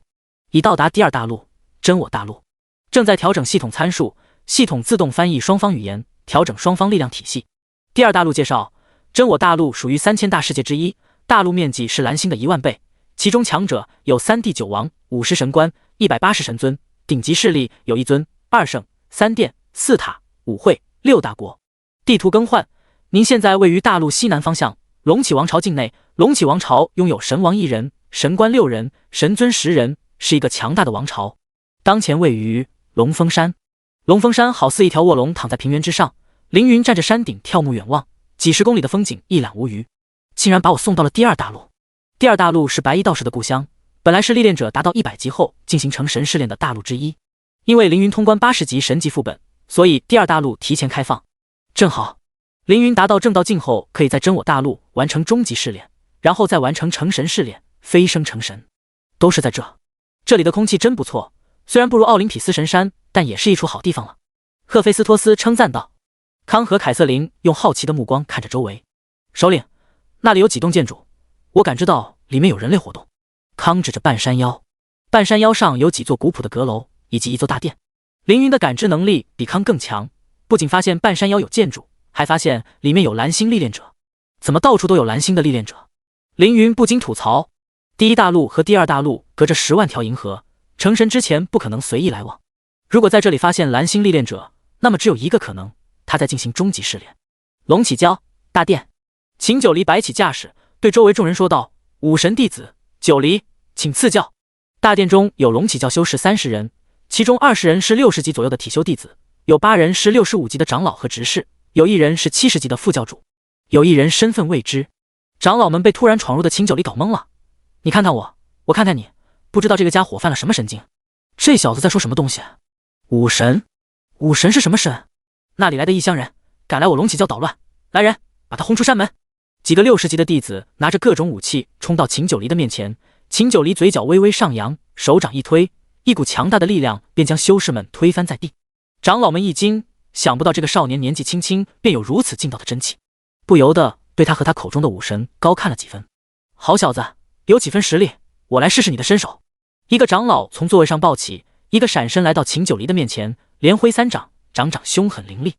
已到达第二大陆真我大陆，正在调整系统参数，系统自动翻译双方语言，调整双方力量体系。第二大陆介绍：真我大陆属于3000大世界之一，大陆面积是蓝星的1万倍，其中强者有3帝9王、50神官、180神尊，顶级势力有1尊、2圣、3殿、4塔、5会、6大国。地图更换，您现在位于大陆西南方向，龙起王朝境内。龙起王朝拥有神王1人、神官6人、神尊10人，是一个强大的王朝。当前位于龙峰山，龙峰山好似一条卧龙躺在平原之上，凌云站着山顶眺目远望，几十公里的风景一览无余，竟然把我送到了第二大陆。第二大陆是白衣道士的故乡，本来是历练者达到100级后进行成神试炼的大陆之一。因为凌云通关80级神级副本，所以第二大陆提前开放。正好凌云达到正道境后，可以在真我大陆完成终极试炼，然后再完成成神试炼，飞升成神。都是在这里的空气真不错，虽然不如奥林匹斯神山，但也是一处好地方了。赫菲斯托斯称赞道。康和凯瑟琳用好奇的目光看着周围。首领，那里有几栋建筑，我感知到里面有人类活动。康指着半山腰，半山腰上有几座古朴的阁楼以及一座大殿。凌云的感知能力比康更强，不仅发现半山腰有建筑，还发现里面有蓝星历练者。怎么到处都有蓝星的历练者？凌云不禁吐槽。第一大陆和第二大陆隔着10万条银河，成神之前不可能随意来往。如果在这里发现蓝星历练者，那么只有一个可能，他在进行终极试炼。龙起教大殿，秦九离摆起架势，对周围众人说道：“武神弟子九离，请赐教。”大殿中有龙起教修士30人，其中20人是60级左右的体修弟子，有8人是65级的长老和执事，有1人是70级的副教主，有1人身份未知。长老们被突然闯入的秦九离搞懵了。你看看我，我看看你，不知道这个家伙犯了什么神经。这小子在说什么东西？武神？武神是什么神？那里来的异乡人，敢来我龙起教捣乱！来人，把他轰出山门！几个60级的弟子拿着各种武器冲到秦九离的面前，秦九离嘴角微微上扬，手掌一推，一股强大的力量便将修士们推翻在地。长老们一惊，想不到这个少年年纪轻轻便有如此劲道的真气，不由得对他和他口中的武神高看了几分。好小子，有几分实力，我来试试你的身手。一个长老从座位上抱起，一个闪身来到秦九离的面前，连挥3掌，掌掌凶狠凌厉。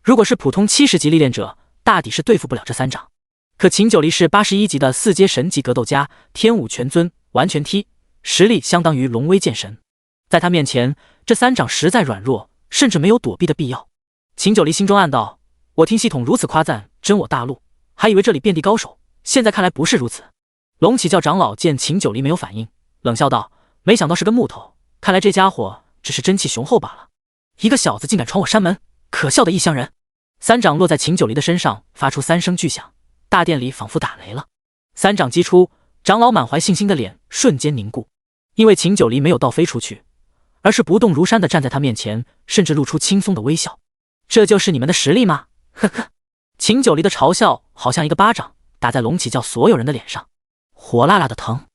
如果是普通70级历练者，大抵是对付不了这3掌。可秦九离是81级的4阶神级格斗家，天武全尊，完全踢，实力相当于龙威剑神。在他面前，这3掌实在软弱，甚至没有躲避的必要。秦九离心中暗道：我听系统如此夸赞真我大陆，还以为这里遍地高手，现在看来不是如此。龙起教长老见秦九离没有反应，冷笑道：没想到是根木头，看来这家伙只是真气雄厚罢了。一个小子竟敢闯我山门，可笑的异乡人！3掌落在秦九离的身上，发出3声巨响，大殿里仿佛打雷了。3掌击出，长老满怀信心的脸瞬间凝固，因为秦九离没有倒飞出去，而是不动如山的站在他面前，甚至露出轻松的微笑。这就是你们的实力吗？呵呵。秦九离的嘲笑好像一个巴掌打在龙起教所有人的脸上，火辣辣的疼。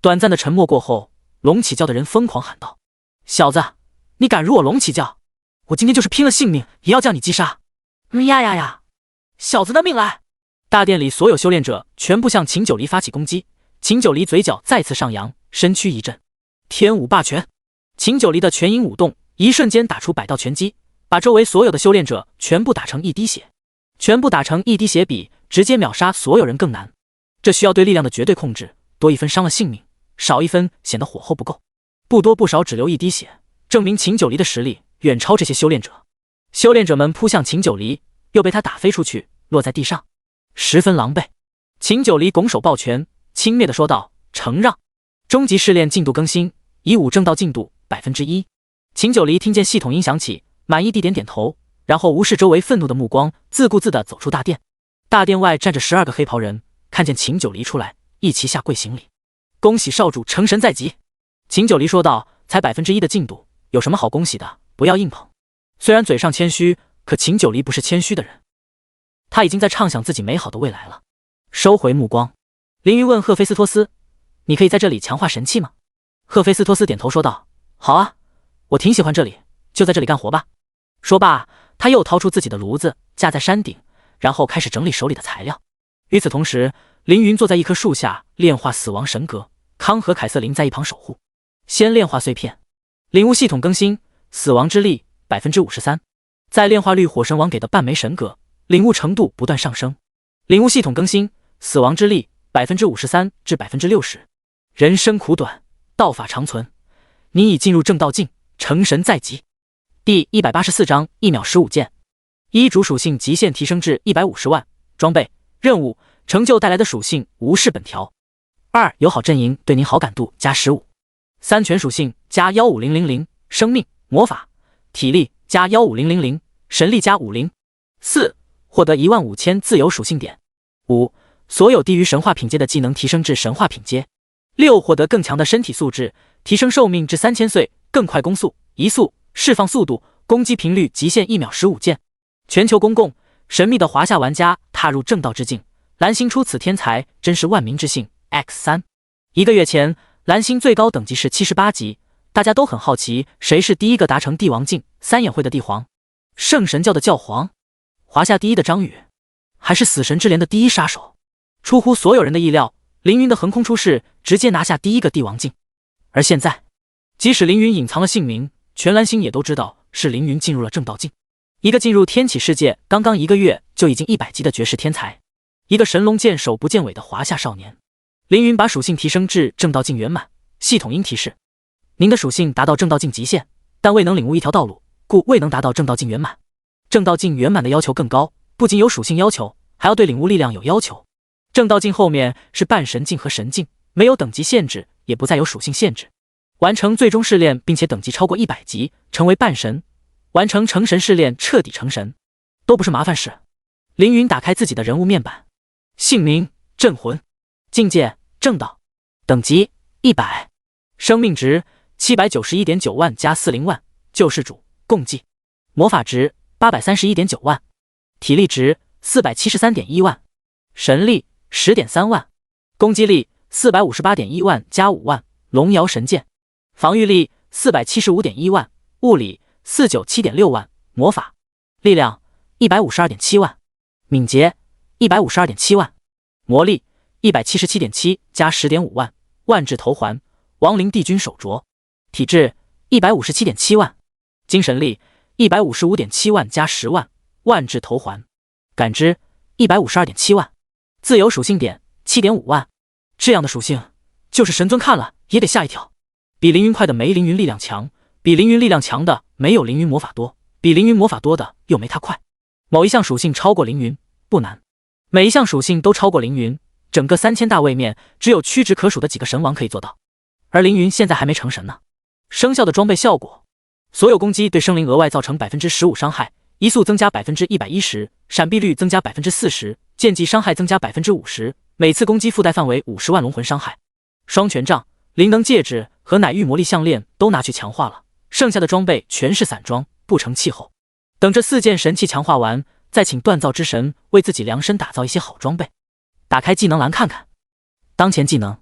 短暂的沉默过后，龙起教的人疯狂喊道：小子，你敢辱我龙起教，我今天就是拼了性命也要将你击杀！呀！小子的命来！大殿里所有修炼者全部向秦九离发起攻击，秦九离嘴角再次上扬，身躯一震，天武霸拳。秦九离的拳影舞动，一瞬间打出100道拳击，把周围所有的修炼者全部打成一滴血。全部打成一滴血比直接秒杀所有人更难，这需要对力量的绝对控制，多一分伤了性命，少一分显得火候不够，不多不少只流一滴血，证明秦九离的实力远超这些修炼者。修炼者们扑向秦九离，又被他打飞出去，落在地上，十分狼狈。秦九离拱手抱拳，轻蔑地说道：“承让。终极试炼进度更新，以武正道进度1%。”秦九离听见系统音响起，满意地点点头，然后无视周围愤怒的目光，自顾自地走出大殿。大殿外站着12个黑袍人，看见秦九离出来，一齐下跪行礼：“恭喜少主成神在即。”秦九离说道：“才1%的进度，有什么好恭喜的？不要硬捧。”虽然嘴上谦虚，可秦九离不是谦虚的人，他已经在畅想自己美好的未来了。收回目光，凌云问赫菲斯托斯：“你可以在这里强化神器吗？”赫菲斯托斯点头说道：“好啊，我挺喜欢这里，就在这里干活吧。”说罢，他又掏出自己的炉子架在山顶，然后开始整理手里的材料。与此同时，凌云坐在一棵树下炼化死亡神格，康和凯瑟琳在一旁守护。先炼化碎片，领悟系统更新，死亡之力53%，在炼化率火神王给的半枚神格，领悟程度不断上升。领悟系统更新，死亡之力53%至60%。人生苦短，道法长存，你已进入正道境，成神在即。第184章1秒15件。一主属性极限提升至150万，装备、任务、成就带来的属性无视本条。2友好阵营对您好感度加15。3全属性加15000，生命、魔法、体力加15000，神力加50。4获得15000自由属性点。5所有低于神话品阶的技能提升至神话品阶。6获得更强的身体素质，提升寿命至3000岁，更快攻速、移速、释放速度、攻击频率极限1秒15件。全球公共，神秘的华夏玩家踏入正道之境，蓝星出此天才，真是万民之幸。X3 1个月前，蓝星最高等级是78级，大家都很好奇谁是第一个达成帝王境三眼会的帝皇，圣神教的教皇，华夏第一的张宇，还是死神之镰的第一杀手。出乎所有人的意料，凌云的横空出世，直接拿下第一个帝王境。而现在，即使凌云隐藏了姓名，全蓝星也都知道是凌云进入了正道境。一个进入天启世界刚刚1个月就已经100级的绝世天才，一个神龙见首不见尾的华夏少年。凌云把属性提升至正道境圆满，系统音提示：您的属性达到正道境极限，但未能领悟一条道路，故未能达到正道境圆满。正道境圆满的要求更高，不仅有属性要求，还要对领悟力量有要求。正道境后面是半神境和神境，没有等级限制，也不再有属性限制。完成最终试炼并且等级超过100级，成为半神。完成成神试炼，彻底成神，都不是麻烦事。凌云打开自己的人物面板，姓名镇魂，境界正道，等级100，生命值791.9万加40万，救世主共计，魔法值831.9万，体力值473.1万，神力10.3万，攻击力458.1万加5万，龙摇神剑，防御力475.1万，物理497.6万，魔法力量152.7万，敏捷152.7万，魔力177.7加10.5万，万智头环，亡灵帝君手镯，体质157.7万，精神力155.7万加10万，万智头环，感知152.7万，自由属性点7.5万。这样的属性，就是神尊看了也得吓一跳。比凌云快的没凌云力量强，比凌云力量强的没有凌云魔法多，比凌云魔法多的又没他快。某一项属性超过凌云不难，每一项属性都超过凌云，整个3000大位面只有屈指可数的几个神王可以做到。而凌云现在还没成神呢。生效的装备效果：所有攻击对生灵额外造成15%伤害，移速增加110%，闪避率增加40%，剑技伤害增加50%，每次攻击附带范围50万龙魂伤害。双权杖、灵能戒指和乃玉魔力项链都拿去强化了，剩下的装备全是散装，不成气候。等这4件神器强化完，再请锻造之神为自己量身打造一些好装备。打开技能栏看看，当前技能：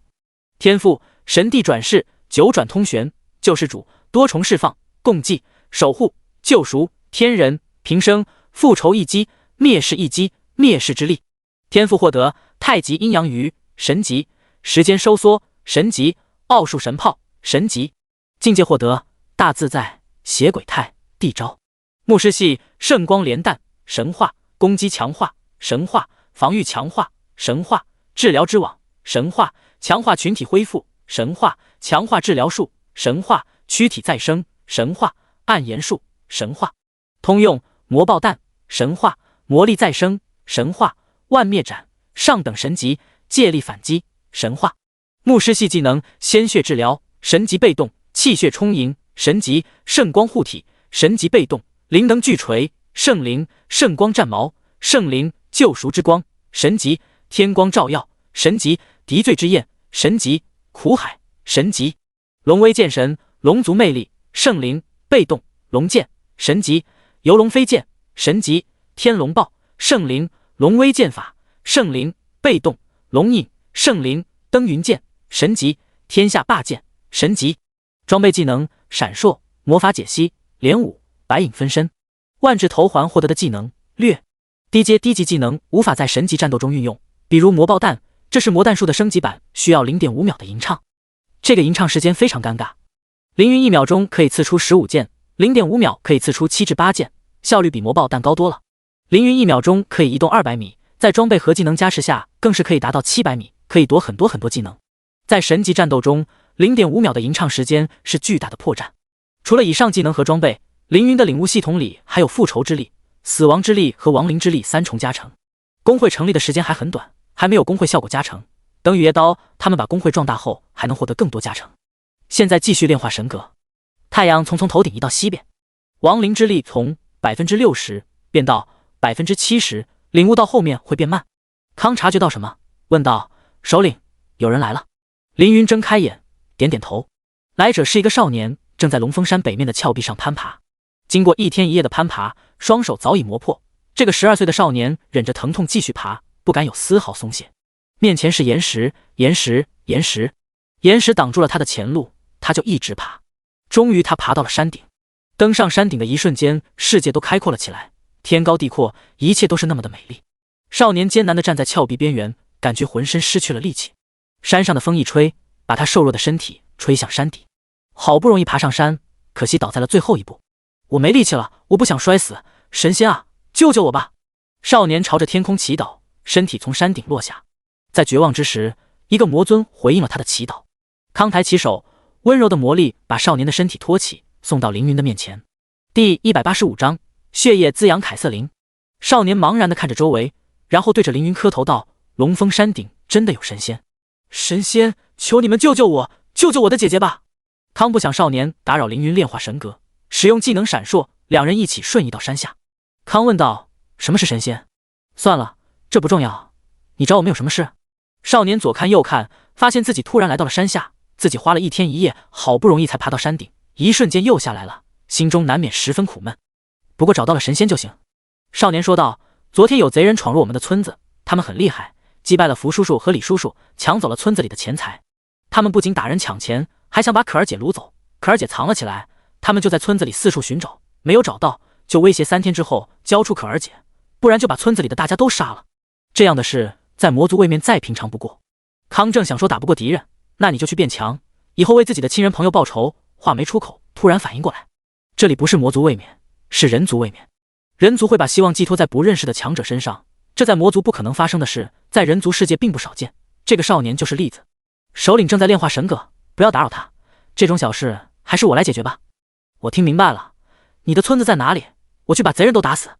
天赋神帝转世、九转通玄、救世主、多重释放、共济、守护、救赎、天人、平生、复仇一击、灭世一击、灭世之力。天赋获得太极阴阳鱼、神级、时间收缩，神级；奥数神炮，神级；境界获得，大自在，邪鬼泰，地招。牧师系圣光连弹，神话；攻击强化，神话；防御强化，神话；治疗之网，神话；强化群体恢复，神话；强化治疗术，神话；躯体再生，神话；暗炎术，神话。通用魔爆弹，神话；魔力再生，神话；万灭斩，上等神级；借力反击，神话。牧师系技能鲜血治疗，神级被动；气血充盈，神级；圣光护体，神级被动；灵能巨锤，圣灵；圣光战矛，圣灵；救赎之光，神级；天光照耀，神级；敌罪之焰，神级；苦海，神级；龙威剑神，龙族魅力，圣灵；被动，龙剑，神级；游龙飞剑，神级；天龙豹，圣灵；龙威剑法，圣灵；被动，龙影，圣灵；登云剑，神级；天下霸剑，神级。装备技能闪烁，魔法解析，连舞，白影分身。万智头环获得的技能略。低阶低级技能无法在神级战斗中运用，比如魔爆弹，这是魔弹术的升级版，需要 0.5 秒的吟唱。这个吟唱时间非常尴尬。凌云1秒钟可以刺出15件， 0.5 秒可以刺出7至8件，效率比魔爆弹高多了。凌云1秒钟可以移动200米，在装备和技能加持下更是可以达到700米，可以躲很多技能。在神级战斗中 0.5 秒的吟唱时间是巨大的破绽。除了以上技能和装备，凌云的领悟系统里还有复仇之力、死亡之力和亡灵之力3重加成。工会成立的时间还很短，还没有工会效果加成，等雨夜刀他们把工会壮大后还能获得更多加成。现在继续炼化神格。太阳从头顶移到西边，亡灵之力从 60% 变到 70%， 领悟到后面会变慢。康察觉到什么，问道：首领，有人来了。凌云睁开眼，点点头。来者是一个少年，正在龙峰山北面的峭壁上攀爬。经过1天1夜的攀爬，双手早已磨破。这个12岁的少年忍着疼痛继续爬，不敢有丝毫松懈。面前是岩石，岩石挡住了他的前路，他就一直爬。终于他爬到了山顶。登上山顶的一瞬间，世界都开阔了起来，天高地阔，一切都是那么的美丽。少年艰难地站在峭壁边缘，感觉浑身失去了力气。山上的风一吹，把他瘦弱的身体吹向山底。好不容易爬上山，可惜倒在了最后一步。我没力气了，我不想摔死，神仙啊，救救我吧！少年朝着天空祈祷，身体从山顶落下。在绝望之时，一个魔尊回应了他的祈祷。康抬起手，温柔的魔力把少年的身体托起，送到凌云的面前。第185章血液滋养凯瑟琳。少年茫然地看着周围，然后对着凌云磕头道：龙峰山顶真的有神仙，神仙，求你们救救我，救救我的姐姐吧！康不想少年打扰凌云炼化神格，使用技能闪烁，两人一起瞬移到山下。康问道：什么是神仙？算了，这不重要，你找我们有什么事？少年左看右看，发现自己突然来到了山下，自己花了1天1夜，好不容易才爬到山顶，一瞬间又下来了，心中难免十分苦闷。不过找到了神仙就行。少年说道：昨天有贼人闯入我们的村子，他们很厉害，击败了福叔叔和李叔叔，抢走了村子里的钱财。他们不仅打人抢钱，还想把可儿姐掳走，可儿姐藏了起来，他们就在村子里四处寻找，没有找到，就威胁3天之后交出可儿姐，不然就把村子里的大家都杀了。这样的事在魔族位面再平常不过。康正想说打不过敌人，那你就去变强，以后为自己的亲人朋友报仇，话没出口，突然反应过来，这里不是魔族位面，是人族位面。人族会把希望寄托在不认识的强者身上，这在魔族不可能发生的事，在人族世界并不少见，这个少年就是例子。首领正在炼化神格，不要打扰他，这种小事还是我来解决吧。我听明白了，你的村子在哪里？我去把贼人都打死。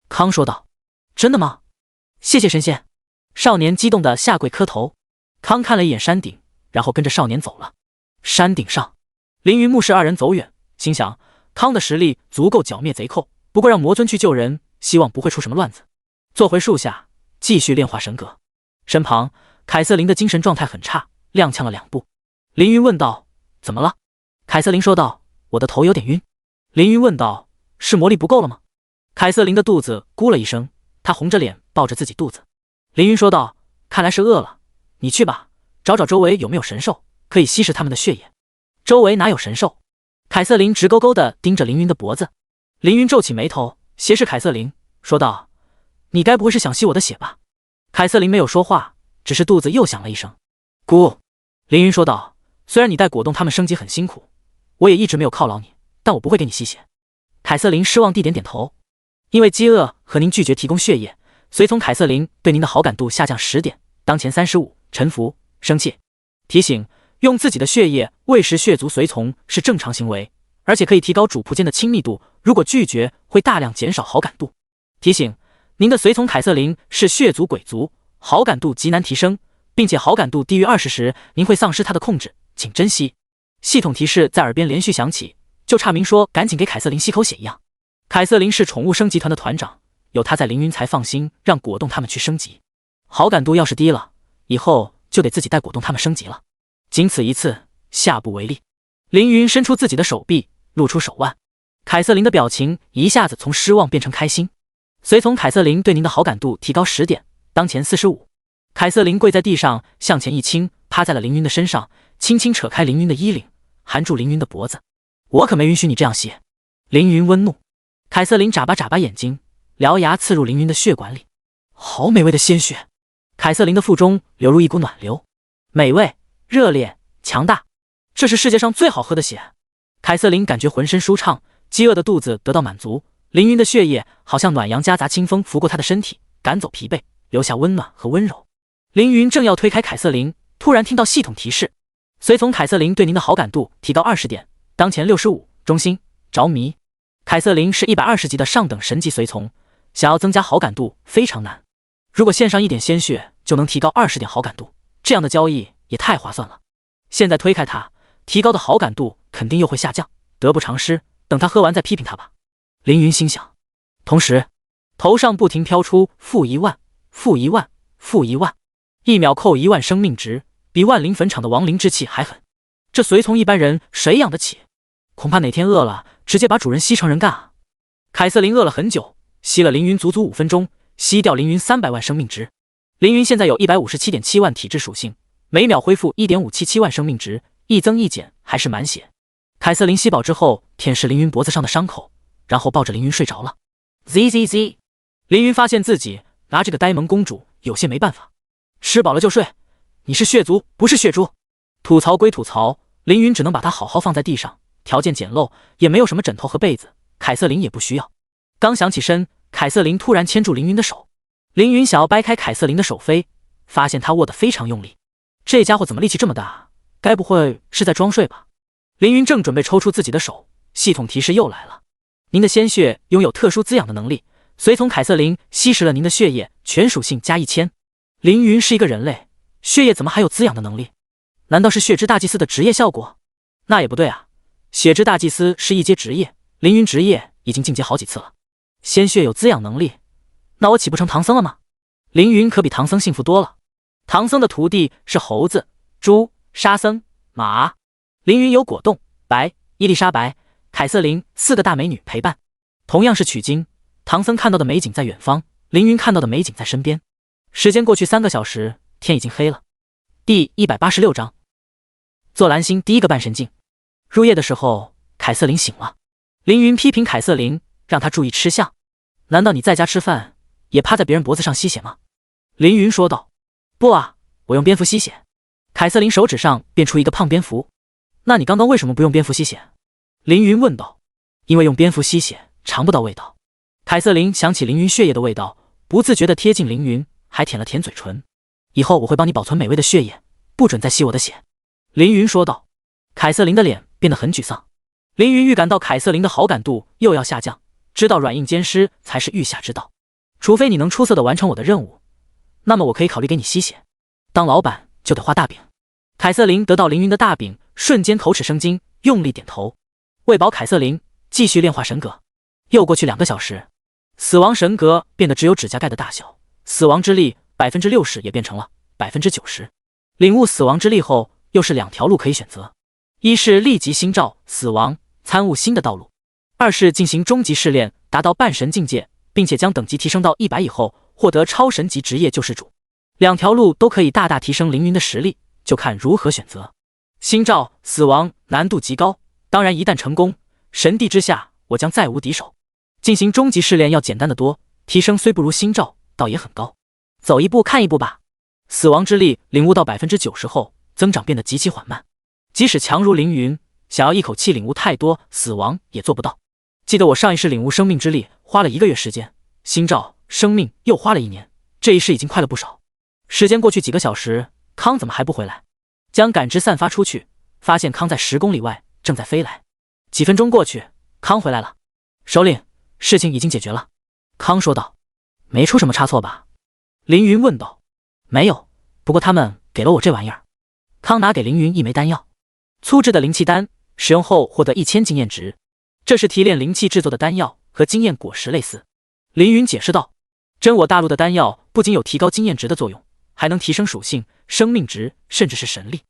康说道。真的吗？谢谢神仙。少年激动地下跪磕头。康看了一眼山顶，然后跟着少年走了。山顶上，凌云目视二人走远，心想康的实力足够剿灭贼寇，不过让魔尊去救人，希望不会出什么乱子。坐回树下，继续炼化神格。身旁，凯瑟琳的精神状态很差，踉跄了2步。凌云问道：怎么了？凯瑟琳说道：我的头有点晕。凌云问道：是魔力不够了吗？凯瑟琳的肚子咕了一声，她红着脸抱着自己肚子。凌云说道：看来是饿了，你去吧，找找周围有没有神兽，可以吸食他们的血液。周围哪有神兽？凯瑟琳直勾勾地盯着凌云的脖子。凌云皱起眉头，斜视凯瑟琳，说道：你该不会是想吸我的血吧？凯瑟琳没有说话，只是肚子又响了一声，咕。凌云说道，虽然你带果冻他们升级很辛苦，我也一直没有犒劳你，但我不会给你吸血。凯瑟琳失望地点点头，因为饥饿和您拒绝提供血液，随从凯瑟琳对您的好感度下降10点，当前35，臣服，生气。提醒，用自己的血液喂食血族随从是正常行为，而且可以提高主仆间的亲密度，如果拒绝会大量减少好感度。提醒，您的随从凯瑟琳是血族鬼族，好感度极难提升，并且好感度低于20时，您会丧失她的控制，请珍惜。系统提示在耳边连续响起，就差明说赶紧给凯瑟琳吸口血一样。凯瑟琳是宠物升级团的团长，有她在凌云才放心让果冻他们去升级。好感度要是低了，以后就得自己带果冻他们升级了。仅此一次，下不为例。凌云伸出自己的手臂，露出手腕。凯瑟琳的表情一下子从失望变成开心。随从凯瑟琳对您的好感度提高10点，当前45。凯瑟琳跪在地上，向前一倾，趴在了凌云的身上，轻轻扯开凌云的衣领，含住凌云的脖子。我可没允许你这样吸。凌云温怒。凯瑟琳眨巴眨巴眼睛，獠牙刺入凌云的血管里。好美味的鲜血。凯瑟琳的腹中流入一股暖流，美味、热烈、强大，这是世界上最好喝的血。凯瑟琳感觉浑身舒畅，饥饿的肚子得到满足。凌云的血液好像暖阳夹杂清风拂过她的身体，赶走疲惫，留下温暖和温柔。凌云正要推开凯瑟琳，突然听到系统提示：随从凯瑟琳对您的好感度提高20点，当前65，忠心，着迷。凯瑟琳是120级的上等神级随从，想要增加好感度非常难。如果献上一点鲜血就能提高20点好感度，这样的交易也太划算了。现在推开他，提高的好感度肯定又会下降，得不偿失，等他喝完再批评他吧。凌云心想，同时头上不停飘出-1万、-1万、-1万，1秒扣1万生命值，比万灵坟场的亡灵之气还狠。这随从一般人谁养得起？恐怕哪天饿了，直接把主人吸成人干啊！凯瑟琳饿了很久，吸了凌云足足5分钟，吸掉凌云300万生命值。凌云现在有157.7万体质属性，每秒恢复1.577万生命值，一增一减还是满血。凯瑟琳吸饱之后，舔舐凌云脖子上的伤口，然后抱着凌云睡着了。zzz， 凌云发现自己拿这个呆萌公主有些没办法。吃饱了就睡，你是血族不是血猪。吐槽归吐槽，凌云只能把她好好放在地上，条件简陋，也没有什么枕头和被子，凯瑟琳也不需要。刚想起身，凯瑟琳突然牵住凌云的手，凌云想要掰开凯瑟琳的手飞，发现她握得非常用力。这家伙怎么力气这么大？该不会是在装睡吧？凌云正准备抽出自己的手，系统提示又来了：您的鲜血拥有特殊滋养的能力，随从凯瑟琳吸食了您的血液，全属性加1000。凌云是一个人类，血液怎么还有滋养的能力？难道是血之大祭司的职业效果？那也不对啊，血之大祭司是一阶职业，凌云职业已经进阶好几次了。鲜血有滋养能力，那我岂不成唐僧了吗？凌云可比唐僧幸福多了。唐僧的徒弟是猴子、猪、沙僧、马，凌云有果冻、白、伊丽莎白、凯瑟琳4个大美女陪伴。同样是取经，唐僧看到的美景在远方，凌云看到的美景在身边。时间过去3个小时，天已经黑了。第186章，做蓝星第一个半神镜。入夜的时候，凯瑟琳醒了。凌云批评凯瑟琳，让她注意吃相。难道你在家吃饭也趴在别人脖子上吸血吗？凌云说道。不啊，我用蝙蝠吸血。凯瑟琳手指上变出一个胖蝙蝠。那你刚刚为什么不用蝙蝠吸血？凌云问道。因为用蝙蝠吸血尝不到味道。凯瑟琳想起凌云血液的味道，不自觉地贴近凌云，还舔了舔嘴唇。以后我会帮你保存美味的血液，不准再吸我的血。凌云说道。凯瑟琳的脸变得很沮丧。凌云预感到凯瑟琳的好感度又要下降，知道软硬兼施才是御下之道。除非你能出色地完成我的任务，那么我可以考虑给你吸血。当老板就得画大饼。凯瑟琳得到凌云的大饼，瞬间口齿生津，用力点头。喂饱凯瑟琳，继续炼化神格。又过去2个小时，死亡神格变得只有指甲盖的大小，死亡之力60%也变成了90%。领悟死亡之力后，又是2条路可以选择：一是立即星照死亡，参悟新的道路；二是进行终极试炼，达到半神境界，并且将等级提升到100以后，获得超神级职业救世主。2条路都可以大大提升凌云的实力，就看如何选择。星照死亡难度极高，当然一旦成功，神帝之下我将再无敌手。进行终极试炼要简单得多，提升虽不如星照，倒也很高。走一步看一步吧。死亡之力领悟到90%后，增长变得极其缓慢。即使强如凌云，想要一口气领悟太多死亡也做不到。记得我上一世领悟生命之力花了1个月时间，心照生命又花了1年，这一世已经快了不少。时间过去几个小时，康怎么还不回来？将感知散发出去，发现康在10公里外，正在飞来。几分钟过去，康回来了。首领，事情已经解决了。康说道。没出什么差错吧？凌云问道。没有，不过他们给了我这玩意儿。康拿给凌云一枚丹药，粗制的灵气丹，使用后获得1000经验值。这是提炼灵气制作的丹药，和经验果实类似。凌云解释道。真我大陆的丹药不仅有提高经验值的作用，还能提升属性、生命值，甚至是神力。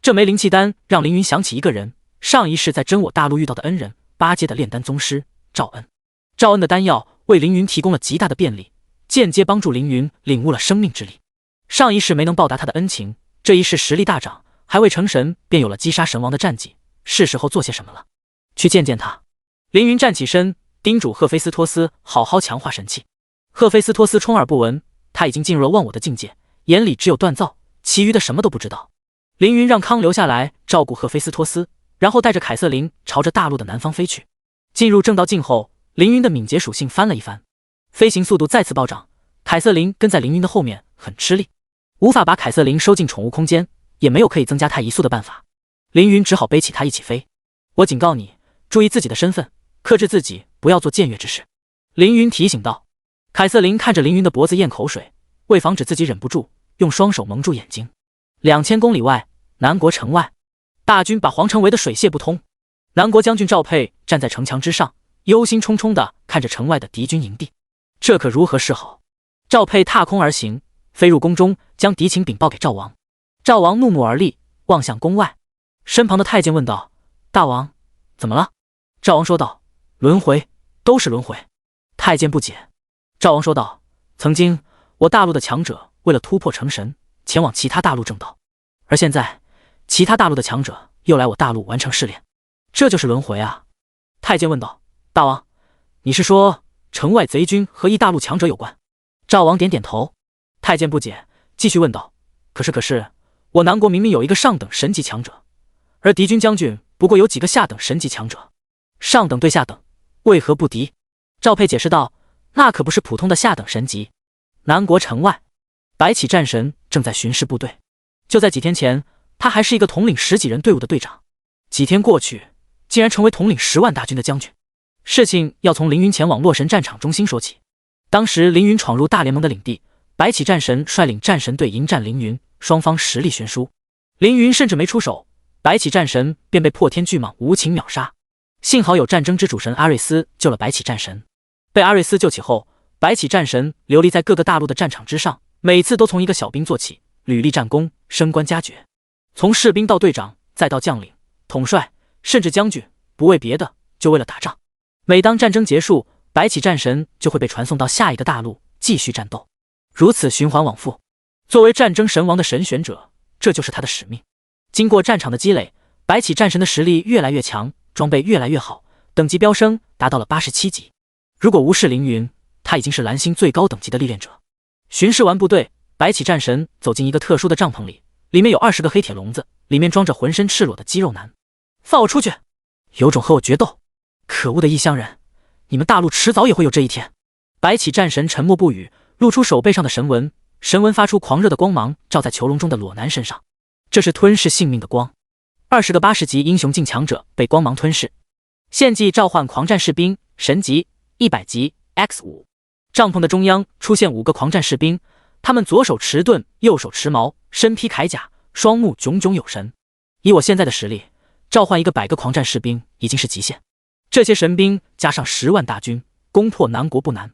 这枚灵气丹让凌云想起一个人，上一世在真我大陆遇到的恩人，8阶的炼丹宗师赵恩。赵恩的丹药为凌云提供了极大的便利，间接帮助凌云领悟了生命之力。上一世没能报答他的恩情，这一世实力大涨，还未成神便有了击杀神王的战绩，是时候做些什么了。去见见他。凌云站起身，叮嘱赫菲斯托斯好好强化神器。赫菲斯托斯充耳不闻，他已经进入了忘我的境界，眼里只有锻造，其余的什么都不知道。凌云让康留下来照顾赫菲斯托斯，然后带着凯瑟琳朝着大陆的南方飞去。进入正道境后，凌云的敏捷属性翻了一番，飞行速度再次暴涨。凯瑟琳跟在凌云的后面很吃力，无法把凯瑟琳收进宠物空间，也没有可以增加她移速的办法。凌云只好背起她一起飞。我警告你，注意自己的身份，克制自己，不要做僭越之事。凌云提醒道。凯瑟琳看着凌云的脖子咽口水，为防止自己忍不住，用双手蒙住眼睛。2000公里外，南国城外，大军把皇城围得水泄不通。南国将军赵佩站在城墙之上，忧心忡忡地看着城外的敌军营地，这可如何是好？赵佩踏空而行，飞入宫中，将敌情禀报给赵王。赵王怒目而立，望向宫外。身旁的太监问道：大王，怎么了？赵王说道：轮回，都是轮回。太监不解。赵王说道：曾经我大陆的强者为了突破成神，前往其他大陆正道，而现在其他大陆的强者又来我大陆完成试炼，这就是轮回啊。太监问道：大王，你是说城外贼军和异大陆强者有关？赵王点点头。太监不解，继续问道：可是我南国明明有一个上等神级强者，而敌军将军不过有几个下等神级强者，上等对下等，为何不敌？赵佩解释道：那可不是普通的下等神级。南国城外，白起战神正在巡视部队。就在几天前，他还是一个统领10几人队伍的队长，几天过去，竟然成为统领10万大军的将军。事情要从凌云前往洛神战场中心说起。当时凌云闯入大联盟的领地，白起战神率领战神队迎战凌云，双方实力悬殊。凌云甚至没出手，白起战神便被破天巨蟒无情秒杀。幸好有战争之主神阿瑞斯救了白起战神。被阿瑞斯救起后，白起战神流离在各个大陆的战场之上，每次都从一个小兵做起，屡立战功，升官加爵，从士兵到队长，再到将领、统帅，甚至将军，不为别的，就为了打仗。每当战争结束，白起战神就会被传送到下一个大陆继续战斗，如此循环往复。作为战争神王的神选者，这就是他的使命。经过战场的积累，白起战神的实力越来越强，装备越来越好，等级飙升，达到了87级。如果无视凌云，他已经是蓝星最高等级的历练者。巡视完部队，白起战神走进一个特殊的帐篷里，里面有20个黑铁笼子，里面装着浑身赤裸的肌肉男。放我出去！有种和我决斗！可恶的异乡人，你们大陆迟早也会有这一天。白起战神沉默不语，露出手背上的神纹，神纹发出狂热的光芒，照在囚笼中的裸男身上。这是吞噬性命的光。20个80级英雄境强者被光芒吞噬。献祭召唤狂战士兵，神级100级 X5。帐篷的中央出现5个狂战士兵，他们左手持盾，右手持矛，身披铠甲，双目炯炯有神。以我现在的实力，召唤一个100个狂战士兵已经是极限。这些神兵加上10万大军，攻破南国不难。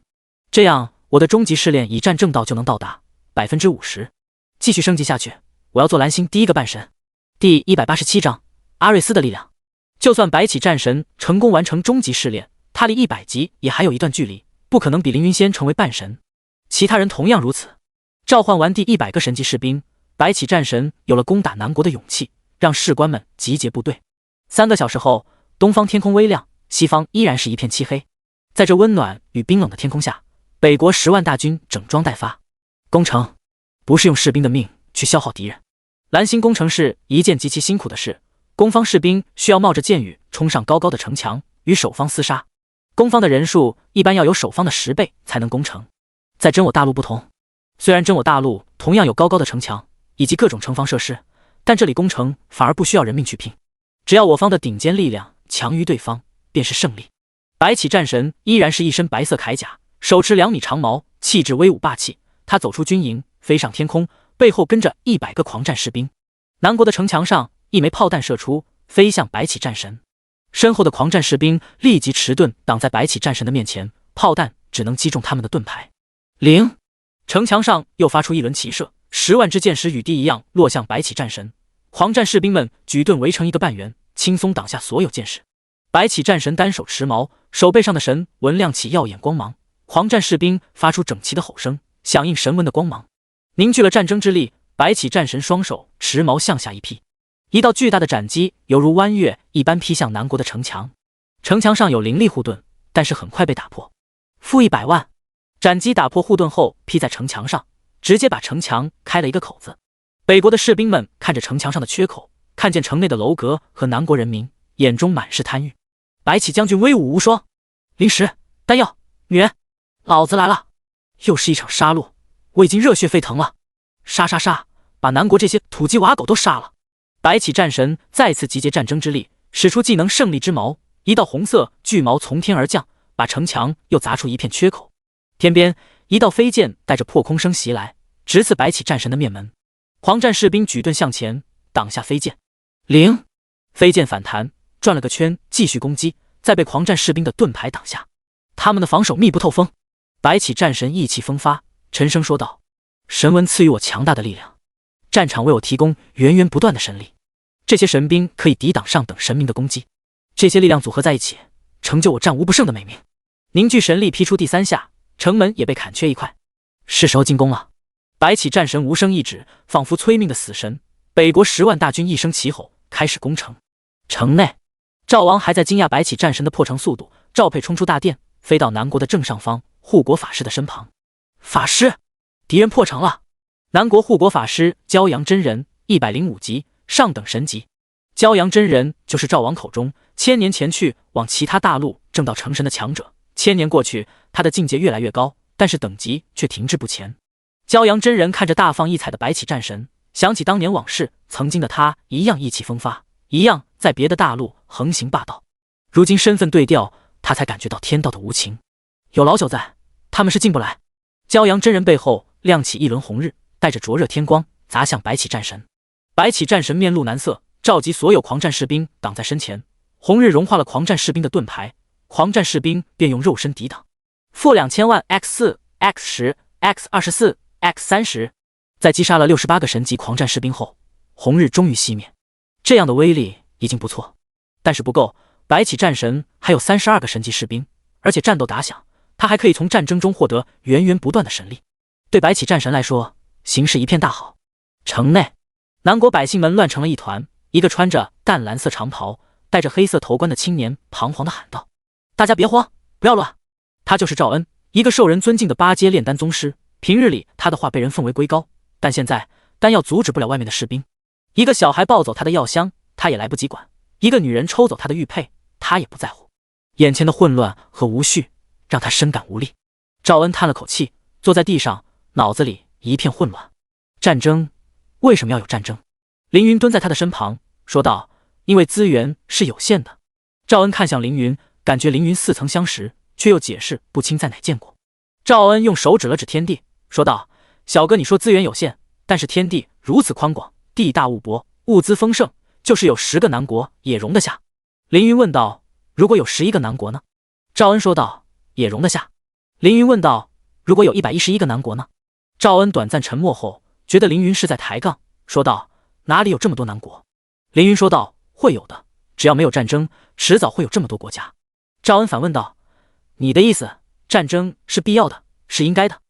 这样，我的终极试炼以战正道就能到达 50%。继续升级下去，我要做蓝星第一个半神。第187章，阿瑞斯的力量。就算白起战神成功完成终极试炼，他离100级也还有一段距离，不可能比凌云先成为半神。其他人同样如此。召唤完第100个神级士兵，白起战神有了攻打南国的勇气，让士官们集结部队。3个小时后，东方天空微亮，西方依然是一片漆黑。在这温暖与冰冷的天空下，北国10万大军整装待发。攻城不是用士兵的命去消耗敌人，蓝星攻城是一件极其辛苦的事，攻方士兵需要冒着箭雨冲上高高的城墙，与守方厮杀。攻方的人数一般要有守方的10倍才能攻城。在真我大陆不同，虽然真我大陆同样有高高的城墙以及各种城防设施，但这里攻城反而不需要人命去拼，只要我方的顶尖力量强于对方，便是胜利。白起战神依然是一身白色铠甲，手持2米长矛，气质威武霸气。他走出军营，飞上天空，背后跟着100个狂战士兵。南国的城墙上，一枚炮弹射出，飞向白起战神。身后的狂战士兵立即迟钝，挡在白起战神的面前，炮弹只能击中他们的盾牌。0，城墙上又发出一轮齐射，10万支箭矢雨滴一样落向白起战神。狂战士兵们举盾围成一个半圆，轻松挡下所有箭矢。白起战神单手持矛，手背上的神纹亮起耀眼光芒。狂战士兵发出整齐的吼声，响应神纹的光芒，凝聚了战争之力。白起战神双手持矛向下一劈，一道巨大的斩击犹如弯月一般劈向南国的城墙。城墙上有灵力护盾，但是很快被打破。负100万，斩击打破护盾后劈在城墙上，直接把城墙开了一个口子。北国的士兵们看着城墙上的缺口，看见城内的楼阁和南国人民，眼中满是贪欲。白起将军威武无双，灵石、丹药、女人，老子来了！又是一场杀戮，我已经热血沸腾了！杀杀杀，把南国这些土鸡瓦狗都杀了！白起战神再次集结战争之力，使出技能胜利之矛，一道红色巨矛从天而降，把城墙又砸出一片缺口。天边一道飞剑带着破空声袭来，直刺白起战神的面门。狂战士兵举盾向前，挡下飞剑。0，飞剑反弹，转了个圈，继续攻击，再被狂战士兵的盾牌挡下。他们的防守密不透风。白起战神意气风发，沉声说道：神文赐予我强大的力量，战场为我提供源源不断的神力，这些神兵可以抵挡上等神明的攻击，这些力量组合在一起，成就我战无不胜的美名。凝聚神力劈出第3下，城门也被砍缺一块。是时候进攻了。白起战神无声一指，仿佛催命的死神。北国10万大军一声齐吼，开始攻城。城内，赵王还在惊讶白起战神的破城速度，赵佩冲出大殿，飞到南国的正上方护国法师的身旁。法师，敌人破城了！南国护国法师骄阳真人，105级，上等神级。骄阳真人就是赵王口中1000年前去往其他大陆正道成神的强者。1000年过去，他的境界越来越高，但是等级却停滞不前。骄阳真人看着大放异彩的白起战神，想起当年往事，曾经的他一样意气风发，一样在别的大陆横行霸道。如今身份对调，他才感觉到天道的无情。有老朽在，他们是进不来。骄阳真人背后亮起一轮红日，带着灼热天光砸向白起战神。白起战神面露难色，召集所有狂战士兵挡在身前。红日融化了狂战士兵的盾牌，狂战士兵便用肉身抵挡。负2000万 X4、X10、X24、X30，在击杀了68个神级狂战士兵后，红日终于熄灭。这样的威力已经不错，但是不够。白起战神还有32个神级士兵，而且战斗打响，他还可以从战争中获得源源不断的神力。对白起战神来说，形势一片大好。城内，南国百姓们乱成了一团。一个穿着淡蓝色长袍、戴着黑色头冠的青年彷徨地喊道：大家别慌，不要乱。他就是赵恩，一个受人尊敬的8阶炼丹宗师。平日里他的话被人奉为圭臬，但现在丹药阻止不了外面的士兵。一个小孩抱走他的药箱，他也来不及管；一个女人抽走他的玉佩，他也不在乎。眼前的混乱和无序让他深感无力。赵恩叹了口气，坐在地上，脑子里一片混乱。战争，为什么要有战争？凌云蹲在他的身旁说道：因为资源是有限的。赵恩看向凌云，感觉凌云似曾相识，却又解释不清在哪见过。赵恩用手指了指天地，说道：小哥，你说资源有限，但是天地如此宽广，地大物博，物资丰盛，就是有10个南国也容得下。凌云问道：如果有11个南国呢？赵恩说道：也容得下。凌云问道：如果有111个南国呢？赵恩短暂沉默后，觉得凌云是在抬杠，说道：哪里有这么多南国？凌云说道：会有的，只要没有战争，迟早会有这么多国家。赵恩反问道：你的意思，战争是必要的，是应该的？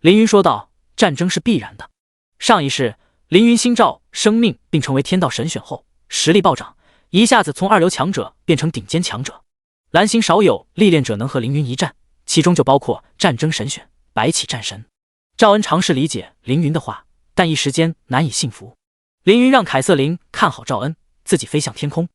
凌云说道：战争是必然的。上一世，凌云星照生命并成为天道神选后，实力暴涨，一下子从2流强者变成顶尖强者。蓝星少有历练者能和凌云一战，其中就包括战争神选白起战神。赵恩尝试理解凌云的话，但一时间难以信服。凌云让凯瑟琳看好赵恩，自己飞向天空。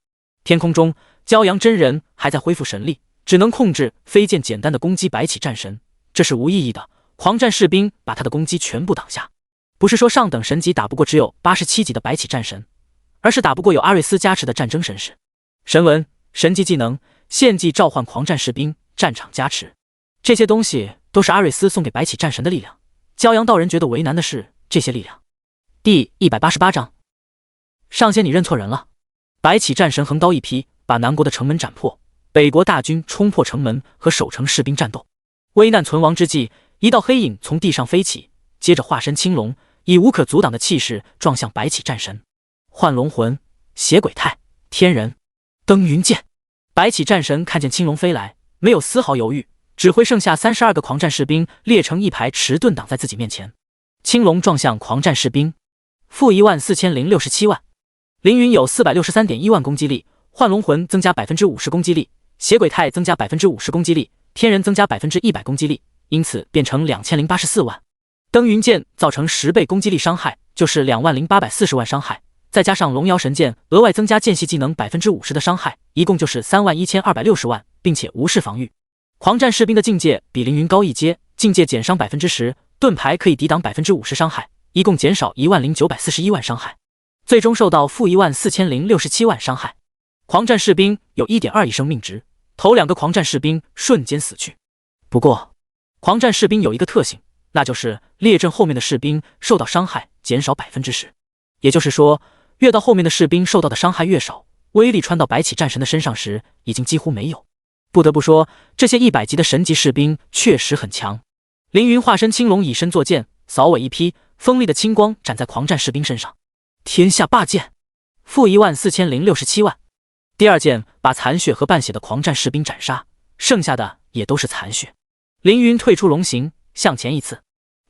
天空中，骄阳真人还在恢复神力，只能控制飞剑简单的攻击白起战神，这是无意义的。狂战士兵把他的攻击全部挡下。不是说上等神级打不过只有87级的白起战神，而是打不过有阿瑞斯加持的战争神士。神文、神级技能、献祭召唤狂战士兵、战场加持，这些东西都是阿瑞斯送给白起战神的力量。骄阳道人觉得为难的是这些力量。第188章，上仙你认错人了。白起战神横刀一劈，把南国的城门斩破，北国大军冲破城门和守城士兵战斗。危难存亡之际，一道黑影从地上飞起，接着化身青龙，以无可阻挡的气势撞向白起战神。幻龙魂、邪鬼态、天人、登云剑。白起战神看见青龙飞来，没有丝毫犹豫，指挥剩下32个狂战士兵列成一排迟钝挡在自己面前。青龙撞向狂战士兵，负14067万。凌云有463.1万攻击力，幻龙魂增加 50% 攻击力，邪鬼态增加 50% 攻击力，天人增加 100% 攻击力，因此变成2084万。登云剑造成10倍攻击力伤害，就是20840万伤害，再加上龙摇神剑额外增加剑系技能 50% 的伤害，一共就是31260万，并且无视防御。狂战士兵的境界比凌云高一阶，境界减伤 10%， 盾牌可以抵挡 50% 伤害，一共减少10941万伤害，最终受到负14067万伤害。狂战士兵有 1.2亿生命值，头2个狂战士兵瞬间死去。不过狂战士兵有一个特性，那就是列阵后面的士兵受到伤害减少 10%， 也就是说越到后面的士兵受到的伤害越少，威力穿到白起战神的身上时已经几乎没有。不得不说，这些100级的神级士兵确实很强。凌云化身青龙，以身作剑，扫尾一劈，锋利的青光斩在狂战士兵身上。天下霸剑，负14067万。第二剑把残血和半血的狂战士兵斩杀，剩下的也都是残血。凌云退出龙形，向前一刺，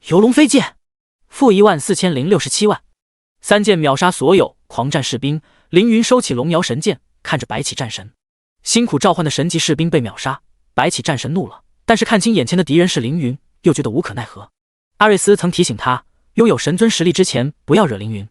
游龙飞剑，负14067万。3剑秒杀所有狂战士兵。凌云收起龙摇神剑，看着白起战神，辛苦召唤的神级士兵被秒杀，白起战神怒了，但是看清眼前的敌人是凌云，又觉得无可奈何。阿瑞斯曾提醒他，拥有神尊实力之前不要惹凌云，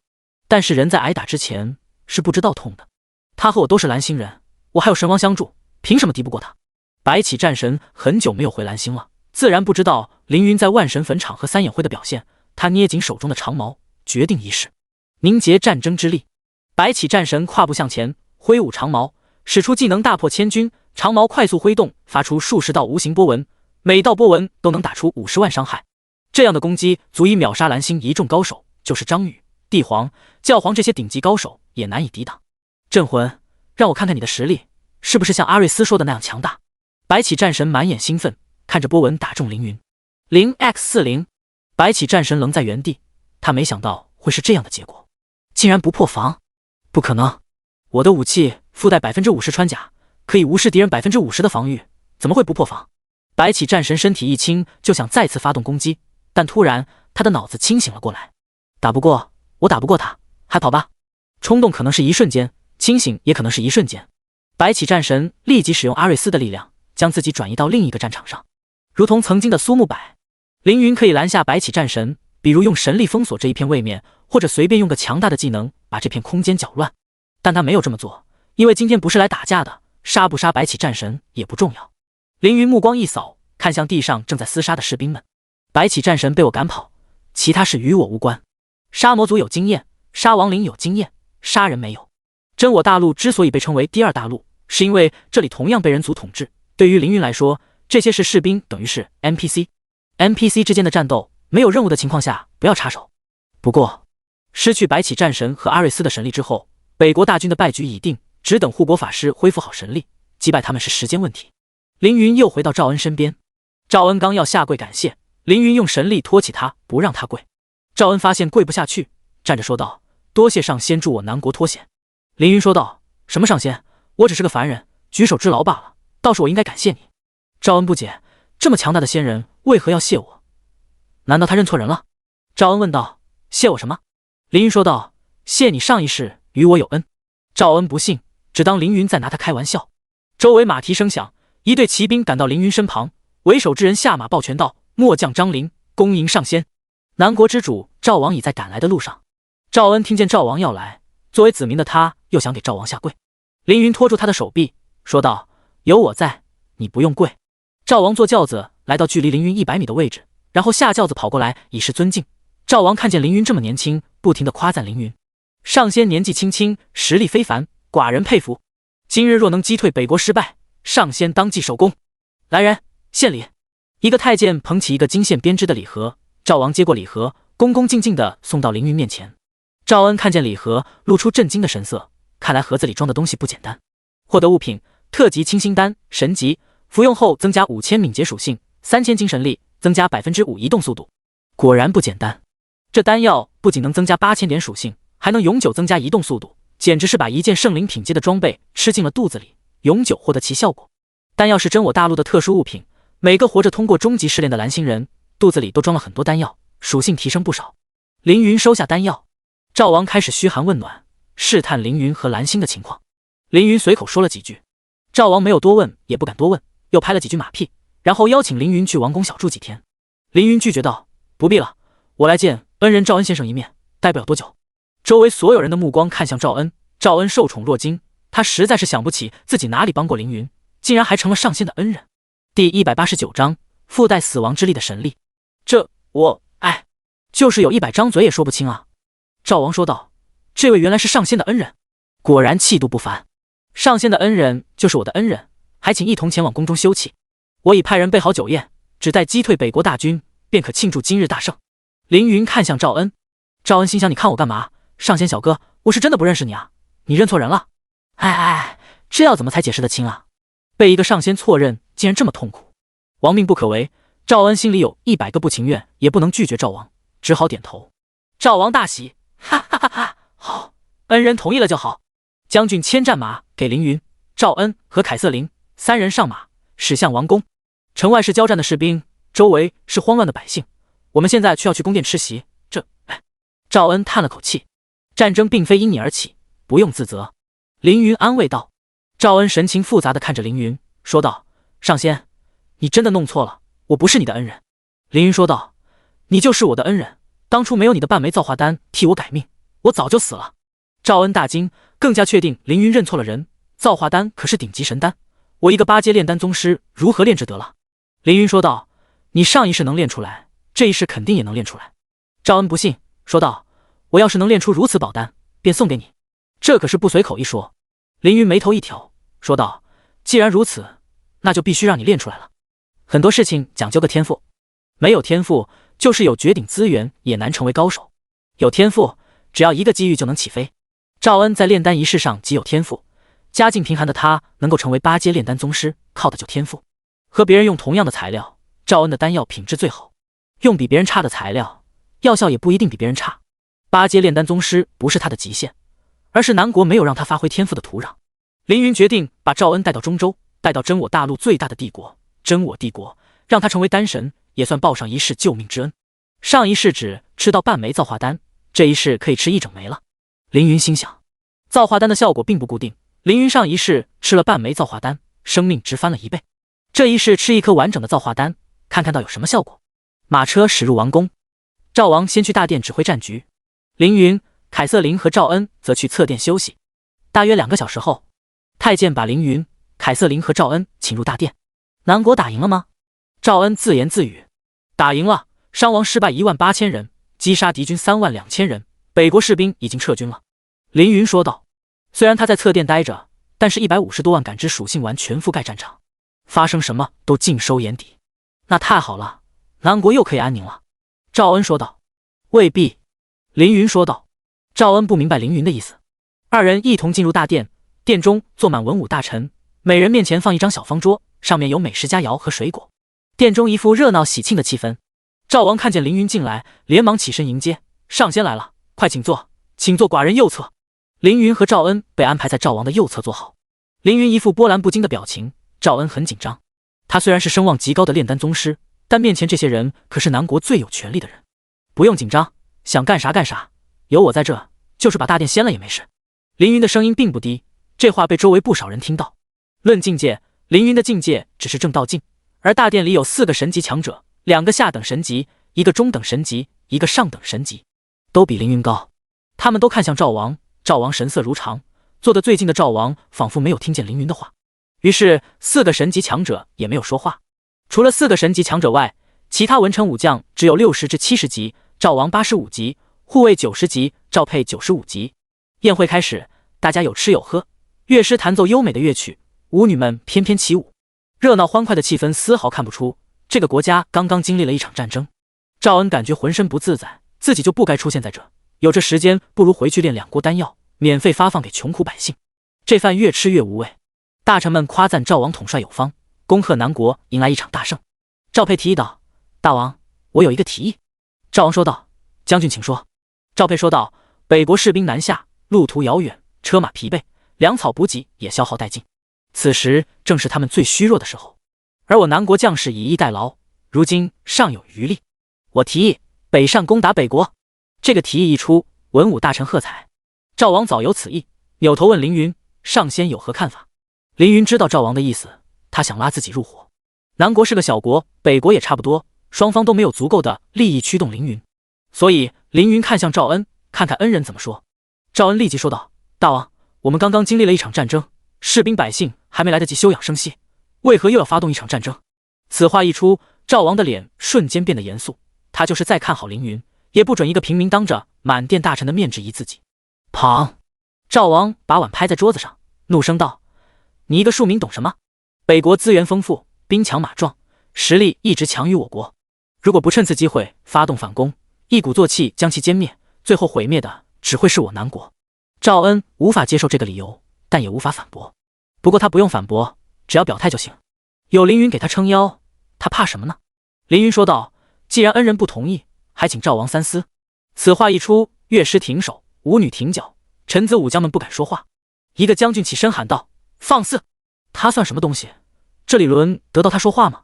但是人在挨打之前是不知道痛的。他和我都是蓝星人，我还有神王相助，凭什么敌不过他？白起战神很久没有回蓝星了，自然不知道凌云在万神坟场和三眼会的表现。他捏紧手中的长矛，决定一试，凝结战争之力。白起战神跨步向前，挥舞长矛，使出技能大破千军。长矛快速挥动，发出数十道无形波纹，每道波纹都能打出50万伤害。这样的攻击足以秒杀蓝星一众高手，就是张宇、帝皇、教皇这些顶级高手也难以抵挡。镇魂，让我看看你的实力是不是像阿瑞斯说的那样强大。白起战神满眼兴奋，看着波纹打中凌云。0x40，白起战神愣在原地，他没想到会是这样的结果，竟然不破防。不可能，我的武器附带 50% 穿甲，可以无视敌人 50% 的防御，怎么会不破防？白起战神身体一轻，就想再次发动攻击，但突然他的脑子清醒了过来，打不过我，打不过他，还跑吧。冲动可能是一瞬间，清醒也可能是一瞬间。白起战神立即使用阿瑞斯的力量，将自己转移到另一个战场上，如同曾经的苏木百。凌云可以拦下白起战神，比如用神力封锁这一片位面，或者随便用个强大的技能把这片空间搅乱，但他没有这么做，因为今天不是来打架的，杀不杀白起战神也不重要。凌云目光一扫，看向地上正在厮杀的士兵们。白起战神被我赶跑，其他事与我无关。杀魔族有经验，杀亡灵有经验，杀人没有。真我大陆之所以被称为第二大陆，是因为这里同样被人族统治。对于凌云来说，这些是士兵，等于是 NPC。NPC 之间的战斗，没有任务的情况下不要插手。不过失去白起战神和阿瑞斯的神力之后，北国大军的败局已定，只等护国法师恢复好神力，击败他们是时间问题。凌云又回到赵恩身边，赵恩刚要下跪感谢，凌云用神力托起他，不让他跪。赵恩发现跪不下去，站着说道：“多谢上仙助我南国脱险。”凌云说道：“什么上仙？我只是个凡人，举手之劳罢了，倒是我应该感谢你。”赵恩不解，这么强大的仙人为何要谢我？难道他认错人了？赵恩问道：“谢我什么？”凌云说道：“谢你上一世与我有恩。”赵恩不信，只当凌云在拿他开玩笑。周围马蹄声响，一队骑兵赶到凌云身旁，为首之人下马抱拳道：“末将张林，恭迎上仙。”南国之主赵王已在赶来的路上。赵恩听见赵王要来，作为子民的他又想给赵王下跪。凌云拖住他的手臂，说道：“有我在，你不用跪。”赵王坐轿子来到距离凌云100米的位置，然后下轿子跑过来以示尊敬。赵王看见凌云这么年轻，不停地夸赞凌云：“上仙年纪轻轻，实力非凡，寡人佩服。今日若能击退北国失败，上仙当即首功。来人，献礼。”一个太监捧起一个金线编织的礼盒，赵王接过礼盒，恭恭敬敬地送到凌云面前。赵恩看见礼盒，露出震惊的神色，看来盒子里装的东西不简单。获得物品：特级清心丹，神级，服用后增加5000敏捷属性，3000精神力，增加5%移动速度。果然不简单，这丹药不仅能增加8000点属性，还能永久增加移动速度，简直是把一件圣灵品阶的装备吃进了肚子里，永久获得其效果。丹药是真我大陆的特殊物品，每个活着通过终极试炼的蓝星人肚子里都装了很多丹药，属性提升不少。凌云收下丹药，赵王开始嘘寒问暖，试探凌云和蓝星的情况。凌云随口说了几句，赵王没有多问，也不敢多问，又拍了几句马屁，然后邀请凌云去王宫小住几天。凌云拒绝道：“不必了，我来见恩人赵恩先生一面，待不了多久。”周围所有人的目光看向赵恩，赵恩受宠若惊，他实在是想不起自己哪里帮过凌云，竟然还成了上仙的恩人。第189章附带死亡之力的神力。就是有100张嘴也说不清啊。赵王说道：“这位原来是上仙的恩人，果然气度不凡。上仙的恩人就是我的恩人，还请一同前往宫中休憩。我已派人备好酒宴，只待击退北国大军，便可庆祝今日大胜。”凌云看向赵恩，赵恩心想：你看我干嘛？上仙小哥，我是真的不认识你啊，你认错人了。这要怎么才解释得清啊？被一个上仙错认，竟然这么痛苦，王命不可违。赵恩心里有100个不情愿，也不能拒绝赵王，只好点头。赵王大喜，哈哈哈哈，好，恩人同意了就好。将军牵战马给凌云、赵恩和凯瑟琳3人上马，驶向王宫。城外是交战的士兵，周围是慌乱的百姓，我们现在却要去宫殿吃席，赵恩叹了口气，战争并非因你而起，不用自责。凌云安慰道。赵恩神情复杂地看着凌云，说道：“上仙，你真的弄错了，我不是你的恩人。”凌云说道：“你就是我的恩人，当初没有你的半枚造化丹替我改命，我早就死了。”赵恩大惊，更加确定凌云认错了人，造化丹可是顶级神丹，我一个8阶炼丹宗师如何炼制得了？凌云说道：“你上一世能炼出来，这一世肯定也能炼出来。”赵恩不信，说道：“我要是能炼出如此宝丹，便送给你。”这可是不随口一说。凌云眉头一挑，说道：“既然如此，那就必须让你练出来了。很多事情讲究个天赋，没有天赋，就是有绝顶资源也难成为高手。有天赋，只要一个机遇就能起飞。”赵恩在炼丹一事上极有天赋，家境贫寒的他能够成为8阶炼丹宗师，靠的就天赋。和别人用同样的材料，赵恩的丹药品质最好，用比别人差的材料，药效也不一定比别人差。8阶炼丹宗师不是他的极限，而是南国没有让他发挥天赋的土壤。凌云决定把赵恩带到中州，带到真我大陆最大的帝国真我帝国，让他成为丹神，也算报上一世救命之恩。上一世只吃到半枚造化丹，这一世可以吃1整枚了。凌云心想，造化丹的效果并不固定，凌云上一世吃了半枚造化丹，生命值翻了1倍。这一世吃1颗完整的造化丹，看看到有什么效果。马车驶入王宫，赵王先去大殿指挥战局，凌云、凯瑟琳和赵恩则去侧殿休息。大约2个小时后，太监把凌云、凯瑟琳和赵恩请入大殿。南国打赢了吗？赵恩自言自语：“打赢了，伤亡失败18000人，击杀敌军32000人，北国士兵已经撤军了。”凌云说道。虽然他在侧殿待着，但是150多万感知属性丸全覆盖战场，发生什么都尽收眼底。那太好了，南国又可以安宁了。赵恩说道。未必，凌云说道。赵恩不明白凌云的意思。2人一同进入大殿，殿中坐满文武大臣，每人面前放一张小方桌，上面有美食佳肴和水果，殿中一副热闹喜庆的气氛。赵王看见凌云进来，连忙起身迎接：“上仙来了，快请坐，请坐寡人右侧。”凌云和赵恩被安排在赵王的右侧坐好。凌云一副波澜不惊的表情，赵恩很紧张。他虽然是声望极高的炼丹宗师，但面前这些人可是南国最有权力的人。不用紧张，想干啥干啥，有我在这，就是把大殿掀了也没事。凌云的声音并不低，这话被周围不少人听到。论境界，凌云的境界只是正道境，而大殿里有4个神级强者，2个下等神级，1个中等神级，1个上等神级，都比凌云高。他们都看向赵王，赵王神色如常，坐得最近的赵王仿佛没有听见凌云的话。于是4个神级强者也没有说话。除了4个神级强者外，其他文臣武将只有60至70级，赵王85级，护卫90级，赵沛95级。宴会开始，大家有吃有喝，乐师弹奏优美的乐曲，舞女们翩翩起舞，热闹欢快的气氛丝毫看不出这个国家刚刚经历了一场战争。赵恩感觉浑身不自在，自己就不该出现在这，有这时间不如回去炼2锅丹药，免费发放给穷苦百姓。这饭越吃越无味。大臣们夸赞赵王统帅有方，恭贺南国迎来一场大胜。赵沛提议道：大王，我有一个提议。赵王说道：将军请说。赵沛说道：北国士兵南下，路途遥远，车马疲惫，粮草补给也消耗殆尽，此时正是他们最虚弱的时候，而我南国将士以逸待劳，如今尚有余力，我提议北上攻打北国。这个提议一出，文武大臣喝彩。赵王早有此意，扭头问凌云：上仙有何看法？凌云知道赵王的意思，他想拉自己入伙。南国是个小国，北国也差不多，双方都没有足够的利益驱动凌云，所以凌云看向赵恩，看看恩人怎么说。赵恩立即说道：大王，我们刚刚经历了一场战争，士兵百姓还没来得及休养生息，为何又要发动一场战争？此话一出，赵王的脸瞬间变得严肃，他就是再看好凌云，也不准一个平民当着满殿大臣的面质疑自己。砰！赵王把碗拍在桌子上，怒声道：你一个庶民懂什么？北国资源丰富，兵强马壮，实力一直强于我国，如果不趁此机会发动反攻，一鼓作气将其歼灭，最后毁灭的只会是我南国。赵恩无法接受这个理由，但也无法反驳。不过他不用反驳，只要表态就行。有凌云给他撑腰，他怕什么呢？凌云说道：既然恩人不同意，还请赵王三思。此话一出，乐师停手，舞女停脚，臣子武将们不敢说话。一个将军起身喊道：放肆！他算什么东西？这里轮得到他说话吗？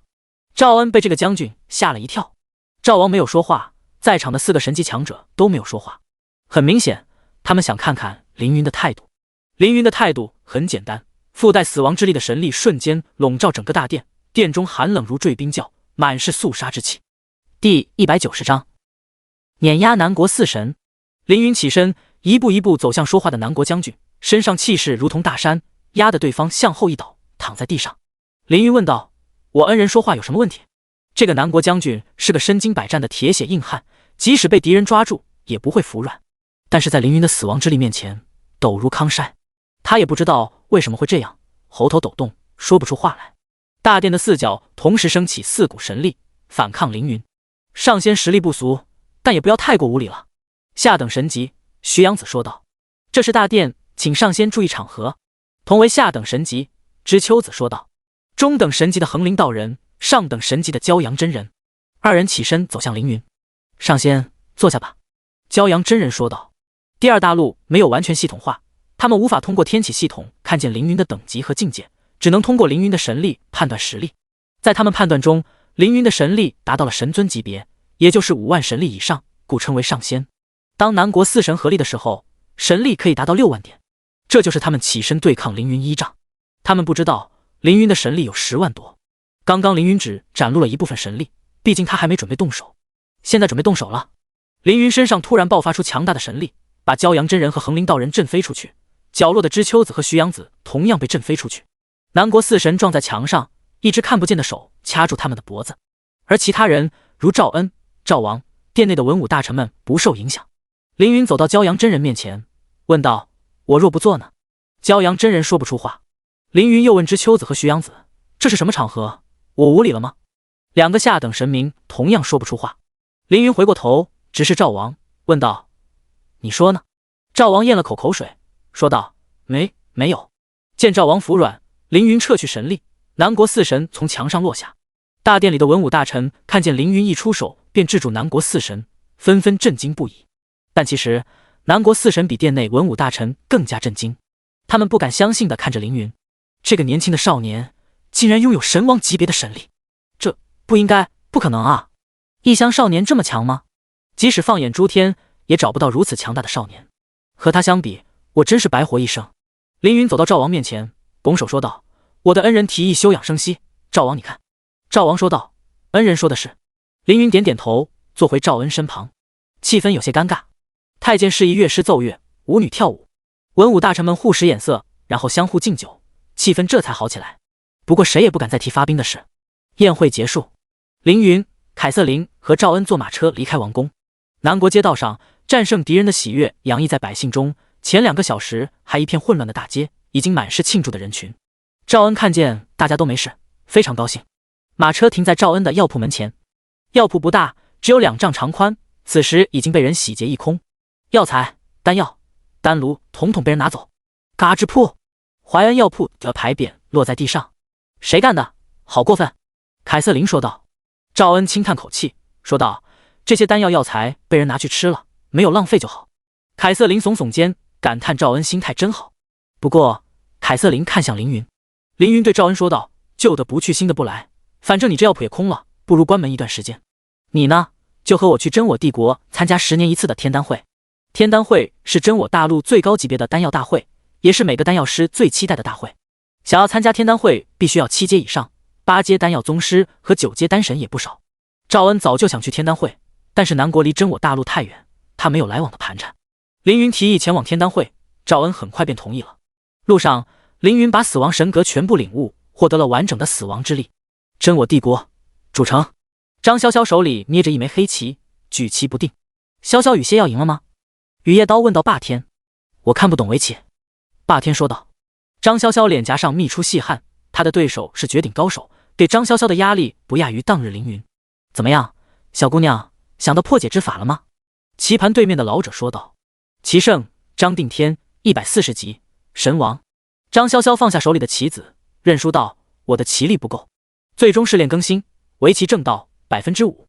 赵恩被这个将军吓了一跳。赵王没有说话，在场的4个神级强者都没有说话。很明显，他们想看看凌云的态度。凌云的态度很简单，附带死亡之力的神力瞬间笼罩整个大殿，殿中寒冷如坠冰窖，满是肃杀之气。第190章碾压南国4神。凌云起身，一步一步走向说话的南国将军，身上气势如同大山，压得对方向后一倒，躺在地上。凌云问道：我恩人说话有什么问题？这个南国将军是个身经百战的铁血硬汉，即使被敌人抓住也不会服软，但是在凌云的死亡之力面前抖如康筛。他也不知道为什么会这样，喉头抖动，说不出话来。大殿的4角同时升起4股神力，反抗凌云。上仙实力不俗，但也不要太过无礼了。下等神级，徐阳子说道：这是大殿，请上仙注意场合。同为下等神级，知秋子说道：中等神级的横灵道人，上等神级的骄阳真人。2人起身走向凌云。上仙，坐下吧。骄阳真人说道：第2大陆没有完全系统化，他们无法通过天启系统看见凌云的等级和境界，只能通过凌云的神力判断实力。在他们判断中，凌云的神力达到了神尊级别，也就是5万神力以上，故称为上仙。当南国4神合力的时候，神力可以达到6万点，这就是他们起身对抗凌云依仗。他们不知道凌云的神力有10万多。刚刚凌云只展露了一部分神力，毕竟他还没准备动手，现在准备动手了。凌云身上突然爆发出强大的神力，把骄阳真人和横灵道人震飞出去，角落的知秋子和徐阳子同样被震飞出去。南国4神撞在墙上，一只看不见的手掐住他们的脖子，而其他人如赵恩、赵王，殿内的文武大臣们不受影响。凌云走到骄阳真人面前，问道：我若不做呢？骄阳真人说不出话。凌云又问知秋子和徐阳子：这是什么场合？我无礼了吗？2个下等神明同样说不出话。凌云回过头直视赵王，问道：你说呢？赵王咽了口水，说道：没有。见赵王服软，凌云撤去神力，南国4神从墙上落下。大殿里的文武大臣看见凌云一出手便制住南国4神，纷纷震惊不已。但其实南国4神比殿内文武大臣更加震惊，他们不敢相信地看着凌云，这个年轻的少年竟然拥有神王级别的神力，这不应该，不可能啊！异乡少年这么强吗？即使放眼诸天，也找不到如此强大的少年。和他相比，我真是白活一生。凌云走到赵王面前，拱手说道：我的恩人提议休养生息，赵王你看。赵王说道：恩人说的是。凌云点点头，坐回赵恩身旁，气氛有些尴尬。太监示意乐师奏乐，舞女跳舞，文武大臣们互使眼色，然后相互敬酒，气氛这才好起来。不过谁也不敢再提发兵的事。宴会结束，凌云、凯瑟琳和赵恩坐马车离开王宫。南国街道上，战胜敌人的喜悦洋溢在百姓中。前2个小时还一片混乱的大街，已经满是庆祝的人群。赵恩看见大家都没事，非常高兴。马车停在赵恩的药铺门前，药铺不大，只有2丈长宽，此时已经被人洗劫一空，药材、丹药、丹炉统统被人拿走。嘎吱噗，怀恩药铺的牌匾落在地上。谁干的？好过分！凯瑟琳说道。赵恩轻叹口气，说道：“这些丹药药材被人拿去吃了，没有浪费就好。”凯瑟琳耸耸肩，感叹赵恩心态真好。不过，凯瑟琳看向凌云，凌云对赵恩说道：“旧的不去，新的不来，反正你这药铺也空了，不如关门一段时间。你呢，就和我去真我帝国参加10年一次的天丹会。天丹会是真我大陆最高级别的丹药大会，也是每个丹药师最期待的大会。想要参加天丹会，必须要7阶以上，8阶丹药宗师和9阶丹神也不少。”赵恩早就想去天丹会，但是南国离真我大陆太远，他没有来往的盘缠。凌云提议前往天丹会，赵恩很快便同意了。路上，凌云把死亡神格全部领悟，获得了完整的死亡之力。真我帝国主城，张潇潇手里捏着一枚黑旗，举棋不定。潇潇与蝎要赢了吗？雨夜刀问到霸天。我看不懂围棋。霸天说道。张潇潇脸颊上泌出细汗，他的对手是绝顶高手，给张潇潇的压力不亚于当日凌云。怎么样，小姑娘，想到破解之法了吗？棋盘对面的老者说道。棋圣张定天140级神王。张潇潇放下手里的棋子，认输道：“我的棋力不够，最终试炼更新，围棋正道5%。”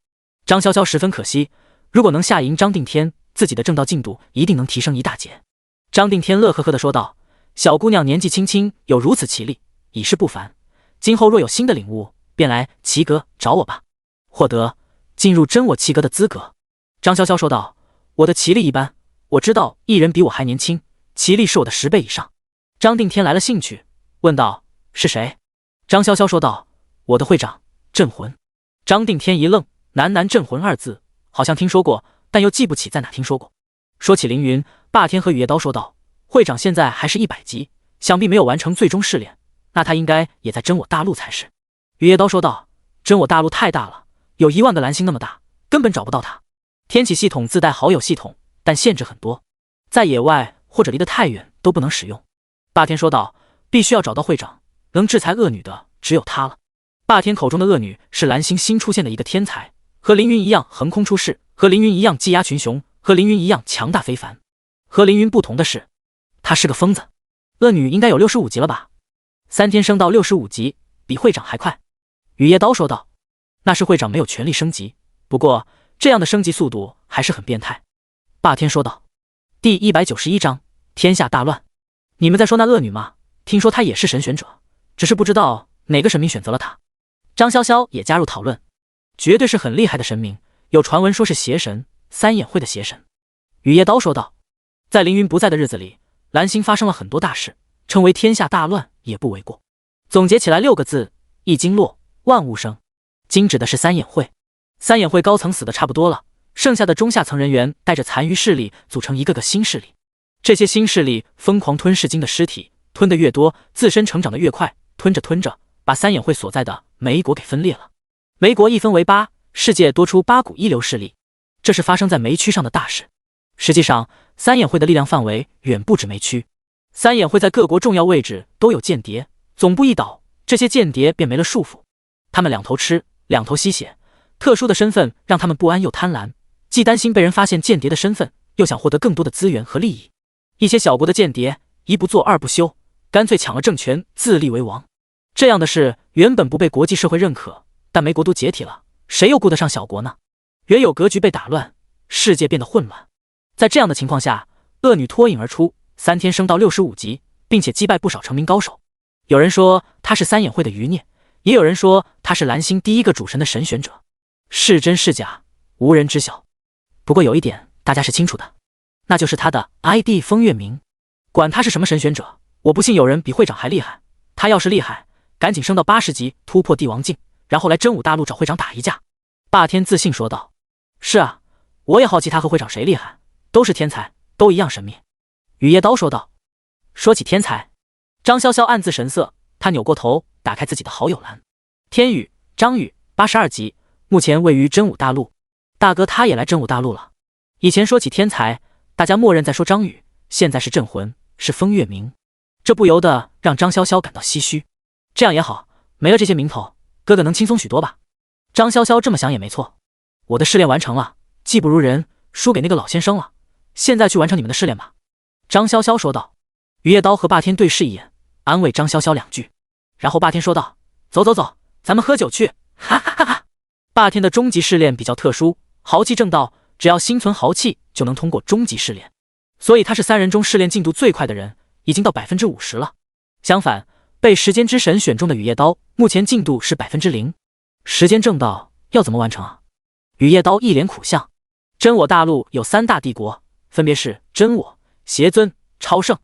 张潇潇十分可惜，如果能下赢张定天，自己的正道进度一定能提升一大截。张定天乐呵呵地说道：“小姑娘年纪轻轻有如此棋力，已是不凡。今后若有新的领悟，便来棋阁找我吧，获得进入真我棋阁的资格。”张潇潇说道：“我的棋力一般，我知道一人比我还年轻，棋力是我的10倍以上。”张定天来了兴趣，问道：“是谁？”张潇潇说道：“我的会长镇魂。”张定天一愣，喃喃镇魂2字，好像听说过，但又记不起在哪听说过。说起凌云，霸天和雨夜刀说道：“会长现在还是100级，想必没有完成最终试炼，那他应该也在真我大陆才是。”雨夜刀说道：“真我大陆太大了，有1万个蓝星那么大，根本找不到他。天启系统自带好友系统，但限制很多，在野外或者离得太远都不能使用。”霸天说道：“必须要找到会长，能制裁恶女的只有他了。”霸天口中的恶女是蓝星新出现的一个天才，和凌云一样横空出世，和凌云一样技压群雄，和凌云一样强大非凡。和凌云不同的是，他是个疯子。恶女应该有65级了吧？3天升到65级，比会长还快。雨夜刀说道：“那是会长没有全力升级，不过这样的升级速度还是很变态。”霸天说道。第191章天下大乱。你们在说那恶女吗？听说她也是神选者，只是不知道哪个神明选择了她。张潇潇也加入讨论，绝对是很厉害的神明，有传闻说是邪神，三眼会的邪神。雨夜刀说道。在凌云不在的日子里，蓝星发生了很多大事，称为天下大乱也不为过。总结起来6个字：一经落，万物生。经指的是三眼会，三眼会高层死的差不多了，剩下的中下层人员带着残余势力组成一个个新势力。这些新势力疯狂吞噬鲸的尸体，吞得越多，自身成长得越快，吞着吞着，把三眼会所在的梅国给分裂了。梅国一分为8，世界多出8股一流势力，这是发生在梅区上的大事。实际上，三眼会的力量范围远不止梅区，三眼会在各国重要位置都有间谍，总部一倒，这些间谍便没了束缚，他们2头吃2头吸血，特殊的身份让他们不安又贪婪，既担心被人发现间谍的身份，又想获得更多的资源和利益。一些小国的间谍一不做二不休，干脆抢了政权，自立为王。这样的事原本不被国际社会认可，但梅国都解体了，谁又顾得上小国呢？原有格局被打乱，世界变得混乱。在这样的情况下，恶女脱颖而出，3天升到65级，并且击败不少成名高手。有人说她是三眼会的余孽，也有人说她是蓝星第一个主神的神选者，是真是假，无人知晓。不过有一点大家是清楚的，那就是他的 ID 风月明。管他是什么神选者，我不信有人比会长还厉害。他要是厉害，赶紧升到80级，突破帝王境，然后来真武大陆找会长打一架。霸天自信说道。是啊，我也好奇他和会长谁厉害，都是天才，都一样神秘。雨夜刀说道。说起天才，张潇潇暗自神色，他扭过头，打开自己的好友栏。天宇，张宇，82级，目前位于真武大陆。大哥他也来真武大陆了。以前说起天才，大家默认在说张宇，现在是镇魂，是风月明，这不由得让张潇潇感到唏嘘。这样也好，没了这些名头，哥哥能轻松许多吧？张潇潇这么想也没错。我的试炼完成了，技不如人，输给那个老先生了。现在去完成你们的试炼吧。张潇潇说道。雨夜刀和霸天对视一眼，安慰张潇潇2句，然后霸天说道：走走走，咱们喝酒去，哈哈哈哈。霸天的终极试炼比较特殊，豪气正道，只要心存豪气就能通过终极试炼，所以他是3人中试炼进度最快的人，已经到 50% 了。相反，被时间之神选中的雨夜刀目前进度是 0%。时间正道要怎么完成啊？雨夜刀一脸苦相。真我大陆有3大帝国，分别是真我、邪尊、超圣。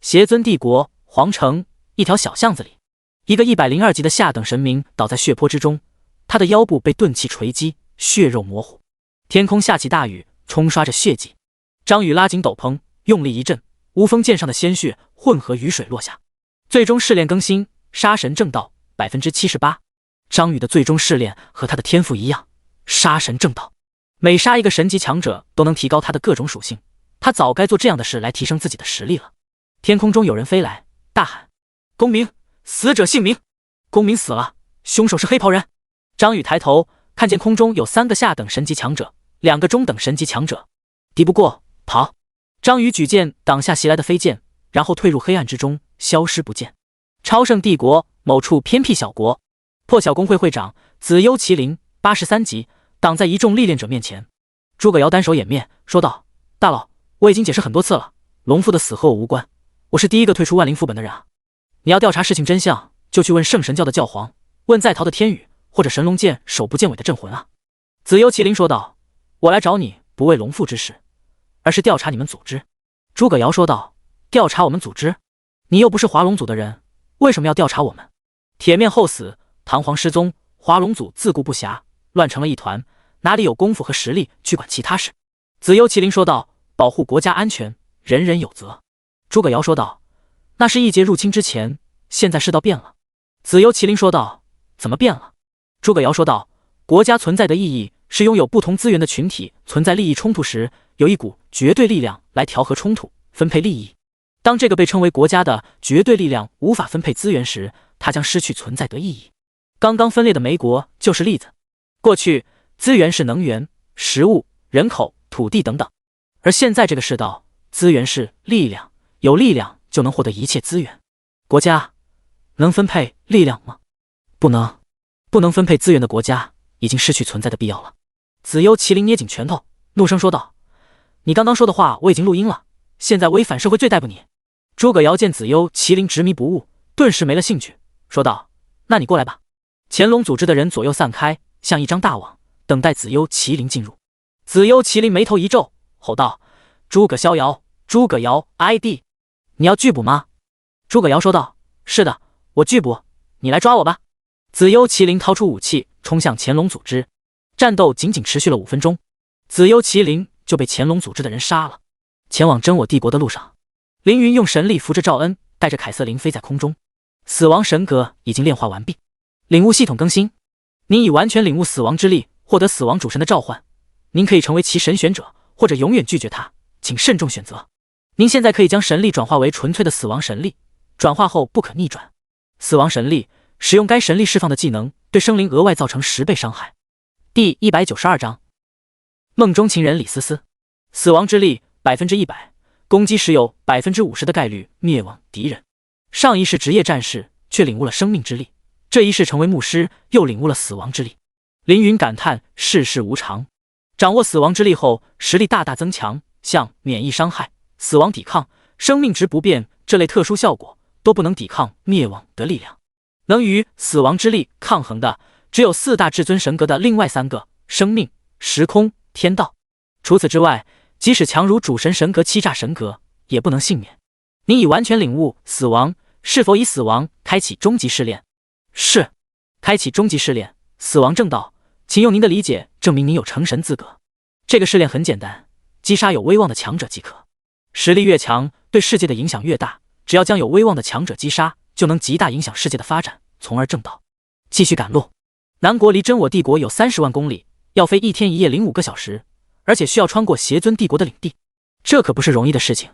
邪尊帝国皇城一条小巷子里，一个102级的下等神明倒在血泊之中，他的腰部被钝器锤击，血肉模糊。天空下起大雨，冲刷着血迹。张宇拉紧斗篷，用力一震，无锋剑上的鲜血混合雨水落下。最终试炼更新，杀神正道 78%。张宇的最终试炼和他的天赋一样，杀神正道，每杀一个神级强者都能提高他的各种属性，他早该做这样的事来提升自己的实力了。天空中有人飞来，大喊：公明，死者姓名。公明死了，凶手是黑袍人。张宇抬头看见空中有3个下等神级强者，2个中等神级强者，敌不过，跑。张宇举剑挡下袭来的飞剑，然后退入黑暗之中，消失不见。超圣帝国某处偏僻小国，破晓公会会长紫幽麒麟83级挡在一众历练者面前。诸葛瑶单手掩面说道：大佬，我已经解释很多次了，龙父的死和我无关，我是第一个退出万灵副本的人啊！你要调查事情真相，就去问圣神教的教皇，问在逃的天宇，或者神龙剑手不见尾的镇魂啊！紫幽麒麟说道：我来找你不为龙父之事，而是调查你们组织。诸葛瑶说道：调查我们组织？你又不是华龙组的人，为什么要调查我们？铁面后死，唐皇失踪，华龙组自顾不暇，乱成了一团，哪里有功夫和实力去管其他事？紫幽麒麟说道：保护国家安全，人人有责。诸葛瑶说道：那是异界入侵之前，现在世道变了。紫幽麒麟说道：怎么变了？诸葛瑶说道：国家存在的意义是拥有不同资源的群体存在利益冲突时，有一股绝对力量来调和冲突，分配利益。当这个被称为国家的绝对力量无法分配资源时，它将失去存在的意义。刚刚分裂的美国就是例子。过去资源是能源、食物、人口、土地等等，而现在这个世道，资源是力量，有力量就能获得一切资源。国家能分配力量吗？不能。不能分配资源的国家已经失去存在的必要了。紫幽麒麟捏紧拳头，怒声说道：你刚刚说的话我已经录音了，现在我以反社会罪逮捕你。诸葛瑶见紫幽麒麟执迷不悟，顿时没了兴趣，说道：那你过来吧。乾隆组织的人左右散开，像一张大网，等待紫幽麒麟进入。紫幽麒麟眉头一皱，吼道：诸葛逍遥，诸葛瑶 ID， 你要拒捕吗？诸葛瑶说道：是的，我拒捕，你来抓我吧。紫幽麒麟掏出武器，冲向乾隆组织。战斗仅仅持续了5分钟，紫幽麒麟就被乾隆组织的人杀了。前往真我帝国的路上，凌云用神力扶着赵恩，带着凯瑟琳飞在空中。死亡神格已经炼化完毕，领悟系统更新。您已完全领悟死亡之力，获得死亡主神的召唤。您可以成为其神选者，或者永远拒绝他，请慎重选择。您现在可以将神力转化为纯粹的死亡神力，转化后不可逆转。死亡神力使用该神力释放的技能，对生灵额外造成10倍伤害。第192章，梦中情人李思思。死亡之力 100%， 攻击时有 50% 的概率灭亡敌人。上一世职业战士却领悟了生命之力，这一世成为牧师又领悟了死亡之力。凌云感叹世事无常，掌握死亡之力后实力大大增强，像免疫伤害、死亡抵抗、生命值不变这类特殊效果都不能抵抗灭亡的力量。能与死亡之力抗衡的只有4大至尊神格的另外3个：生命、时空、天道。除此之外，即使强如主神神格、欺诈神格，也不能幸免。你已完全领悟死亡，是否以死亡开启终极试炼？是。开启终极试炼，死亡正道，请用您的理解证明您有成神资格。这个试炼很简单，击杀有威望的强者即可。实力越强，对世界的影响越大。只要将有威望的强者击杀，就能极大影响世界的发展，从而正道。继续赶路。南国离真我帝国有30万公里，要飞1天1夜05个小时，而且需要穿过邪尊帝国的领地，这可不是容易的事情。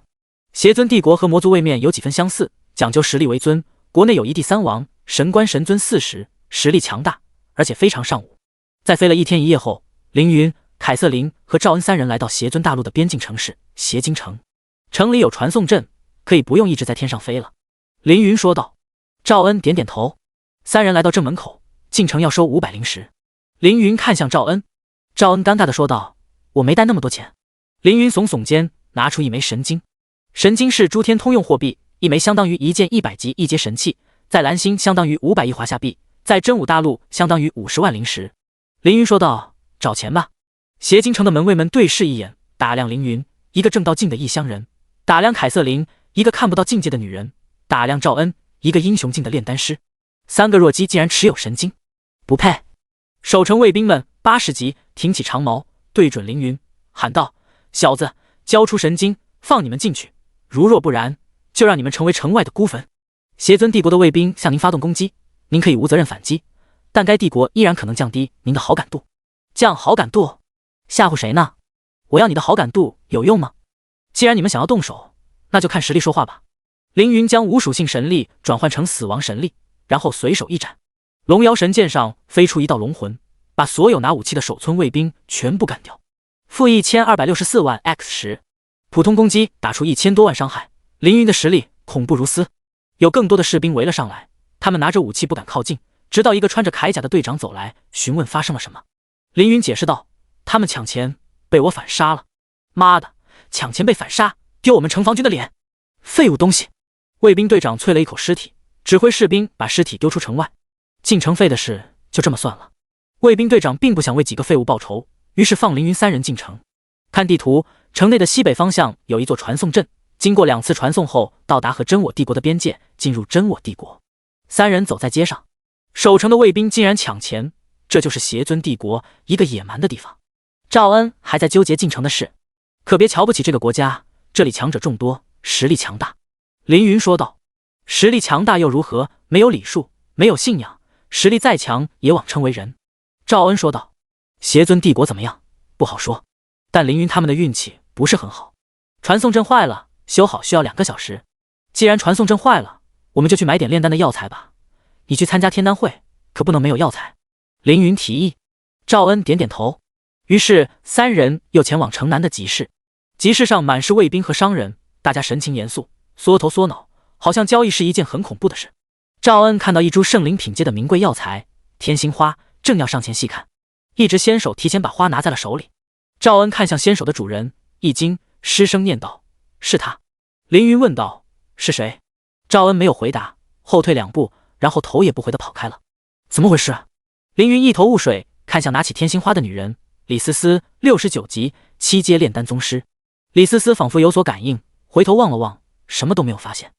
邪尊帝国和魔族位面有几分相似，讲究实力为尊，国内有一帝三王、神官神尊40，实力强大，而且非常尚武。在飞了1天1夜后，凌云、凯瑟琳和赵恩三人来到邪尊大陆的边境城市邪京城。城里有传送阵，可以不用一直在天上飞了。凌云说道。赵恩点点头。三人来到正门口，进城要收500灵石。凌云看向赵恩，赵恩尴尬地说道：“我没带那么多钱。”凌云耸耸肩，拿出一枚神晶。神晶是诸天通用货币，一枚相当于一件100级一阶神器，在蓝星相当于500亿华夏币，在真武大陆相当于50万灵石。凌云说道：“找钱吧。”邪京城的门卫们对视一眼，打量凌云，一个正道境的异乡人；打量凯瑟琳，一个看不到境界的女人；打量赵恩，一个英雄境的炼丹师。3个弱鸡竟然持有神晶，不配！守城卫兵们80级挺起长矛，对准凌云喊道：“小子，交出神晶，放你们进去！如若不然，就让你们成为城外的孤坟。”邪尊帝国的卫兵向您发动攻击，您可以无责任反击，但该帝国依然可能降低您的好感度。降好感度？吓唬谁呢？我要你的好感度有用吗？既然你们想要动手，那就看实力说话吧。凌云将无属性神力转换成死亡神力，然后随手一斩，龙摇神剑上飞出一道龙魂，把所有拿武器的守村卫兵全部干掉。负1264万 X 时，普通攻击打出1000多万伤害。凌云的实力恐怖如斯，有更多的士兵围了上来，他们拿着武器不敢靠近，直到一个穿着铠甲的队长走来询问发生了什么。凌云解释道：“他们抢钱被我反杀了。妈的，抢钱被反杀，丢我们城防军的脸！废物东西！”卫兵队长啐了一口尸体，指挥士兵把尸体丢出城外。进城费的事就这么算了。卫兵队长并不想为几个废物报仇，于是放凌云3人进城。看地图，城内的西北方向有一座传送阵，经过2次传送后到达和真我帝国的边界，进入真我帝国。3人走在街上，守城的卫兵竟然抢钱，这就是邪尊帝国一个野蛮的地方。赵恩还在纠结进城的事，可别瞧不起这个国家，这里强者众多，实力强大。凌云说道：“实力强大又如何？没有礼数，没有信仰，实力再强也枉称为人。”赵恩说道：“邪尊帝国怎么样？不好说，但凌云他们的运气不是很好。传送阵坏了，修好需要2个小时。既然传送阵坏了，我们就去买点炼丹的药材吧。你去参加天丹会，可不能没有药材。”凌云提议。赵恩点点头。于是3人又前往城南的集市。集市上满是卫兵和商人，大家神情严肃，缩头缩脑，好像交易是一件很恐怖的事。赵恩看到一株圣灵品阶的名贵药材天心花，正要上前细看，一直仙手提前把花拿在了手里。赵恩看向仙手的主人，一惊，失声念道：“是他。”凌云问道：“是谁？”赵恩没有回答，后退2步，然后头也不回地跑开了。怎么回事？凌云一头雾水，看向拿起天心花的女人李思思，69级7阶炼丹宗师。李思思仿佛有所感应，回头望了望，什么都没有发现。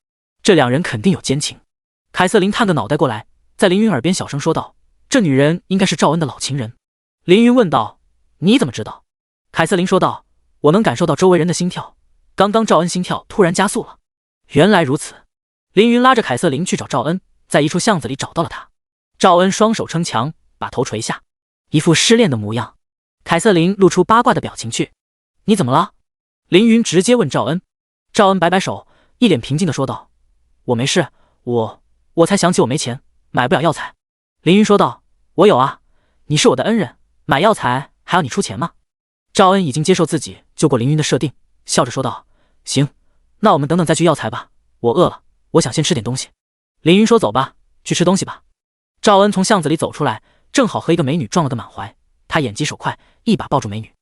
这2人肯定有奸情。凯瑟琳探个脑袋过来，在凌云耳边小声说道：“这女人应该是赵恩的老情人。”凌云问道：“你怎么知道？”凯瑟琳说道：“我能感受到周围人的心跳，刚刚赵恩心跳突然加速了。”原来如此。凌云拉着凯瑟琳去找赵恩，在一处巷子里找到了他。赵恩双手撑墙，把头垂下，一副失恋的模样。凯瑟琳露出八卦的表情去：“你怎么了？”凌云直接问赵恩。赵恩摆摆手，一脸平静地说道：“我没事，我才想起我没钱，买不了药材。”凌云说道：“我有啊，你是我的恩人，买药材还要你出钱吗？”赵恩已经接受自己救过凌云的设定，笑着说道：“行，那我们等等再去药材吧，我饿了，我想先吃点东西。”凌云说：“走吧，去吃东西吧。”赵恩从巷子里走出来，正好和一个美女撞了个满怀，他眼疾手快，一把抱住美女。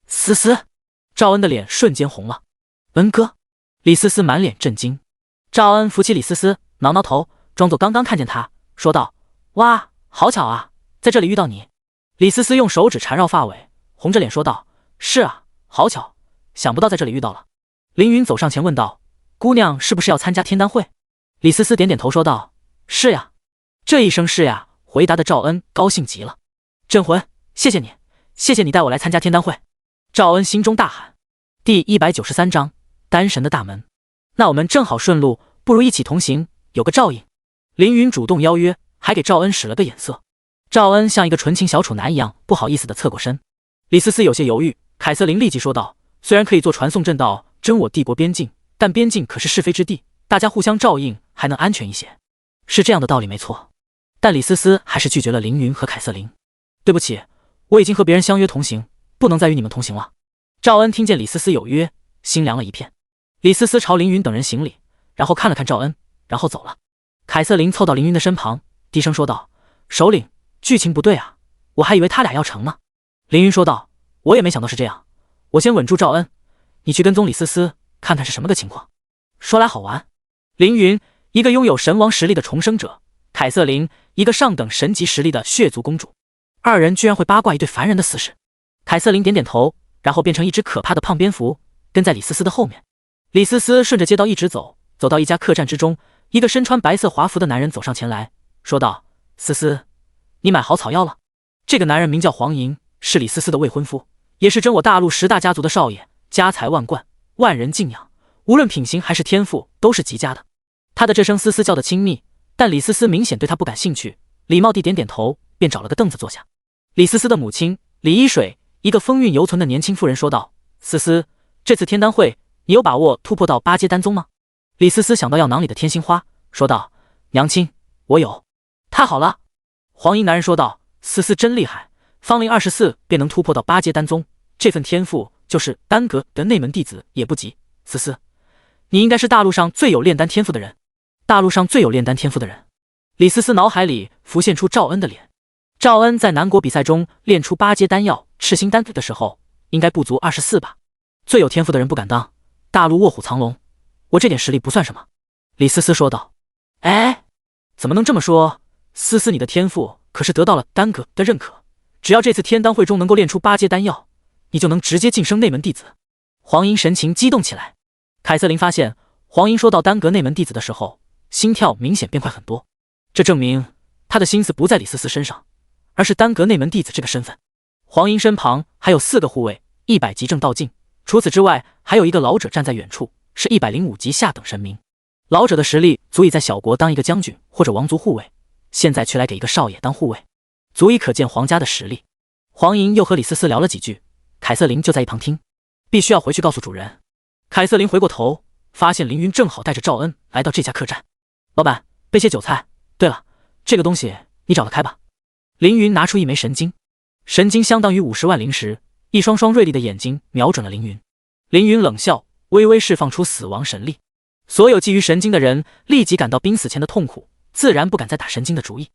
思思，赵恩的脸瞬间红了。恩哥。李思思满脸震惊。赵恩扶起李思思，挠挠头，装作刚刚看见她，说道：“哇，好巧啊，在这里遇到你。”李思思用手指缠绕发尾，红着脸说道：“是啊，好巧，想不到在这里遇到了。”凌云走上前问道：“姑娘是不是要参加天丹会？”李思思点点头说道：“是呀。”这一声是呀，回答的赵恩高兴极了。镇魂，谢谢你，谢谢你带我来参加天丹会。赵恩心中大喊。第193章丹神的大门。那我们正好顺路，不如一起同行，有个照应。凌云主动邀约，还给赵恩使了个眼色。赵恩像一个纯情小处男一样，不好意思地侧过身。李思思有些犹豫，凯瑟琳立即说道：“虽然可以做传送阵到真我帝国边境，但边境可是是非之地，大家互相照应还能安全一些。”是这样的道理没错，但李思思还是拒绝了凌云和凯瑟琳。对不起，我已经和别人相约同行，不能再与你们同行了。赵恩听见李思思有约，心凉了一片。李思思朝凌云等人行礼，然后看了看赵恩，然后走了。凯瑟琳凑到凌云的身旁，低声说道：“首领，剧情不对啊，我还以为他俩要成呢。”凌云说道：“我也没想到是这样，我先稳住赵恩，你去跟踪李思思，看看是什么个情况。说来好玩。”凌云，一个拥有神王实力的重生者，凯瑟琳，一个上等神级实力的血族公主，二人居然会八卦一对凡人的私事。凯瑟琳点点头，然后变成一只可怕的胖蝙蝠，跟在李思思的后面。李思思顺着街道一直走，走到一家客栈之中，一个身穿白色华服的男人走上前来，说道：“思思，你买好草药了？”这个男人名叫黄银，是李思思的未婚夫，也是真我大陆10大家族的少爷，家财万贯，万人敬仰，无论品行还是天赋都是极佳的。他的这声思思叫得亲密，但李思思明显对他不感兴趣，礼貌地点点头，便找了个凳子坐下。李思思的母亲李一水，一个风韵犹存的年轻妇人说道：“思思，这次天丹会你有把握突破到8阶丹宗吗？”李思思想到药囊里的天心花，说道：“娘亲，我有。”太好了，黄衣男人说道：“思思真厉害，芳龄24便能突破到8阶丹宗，这份天赋就是丹阁的内门弟子也不及。思思，你应该是大陆上最有炼丹天赋的人。”大陆上最有炼丹天赋的人。李思思脑海里浮现出赵恩的脸。赵恩在南国比赛中炼出8阶丹药赤心丹的时候，应该不足24吧？最有天赋的人不敢当，大陆卧虎藏龙，我这点实力不算什么。李思思说道。哎，怎么能这么说？思思，你的天赋可是得到了丹阁的认可，只要这次天丹会中能够炼出8阶丹药，你就能直接晋升内门弟子。黄银神情激动起来。凯瑟琳发现黄银说到丹阁内门弟子的时候，心跳明显变快很多，这证明他的心思不在李思思身上，而是丹阁内门弟子这个身份。黄银身旁还有4个护卫，100级正道境，除此之外还有一个老者站在远处，是105级下等神明。老者的实力足以在小国当一个将军或者王族护卫，现在却来给一个少爷当护卫，足以可见皇家的实力。黄银又和李思思聊了几句，凯瑟琳就在一旁听，必须要回去告诉主人。凯瑟琳回过头，发现凌云正好带着赵恩来到这家客栈。老板，备些酒菜。对了，这个东西你找得开吧？凌云拿出一枚神经，神经相当于50万灵石，一双双锐利的眼睛瞄准了凌云。凌云冷笑，微微释放出死亡神力。所有觊觎神经的人立即感到濒死前的痛苦，自然不敢再打神经的主意。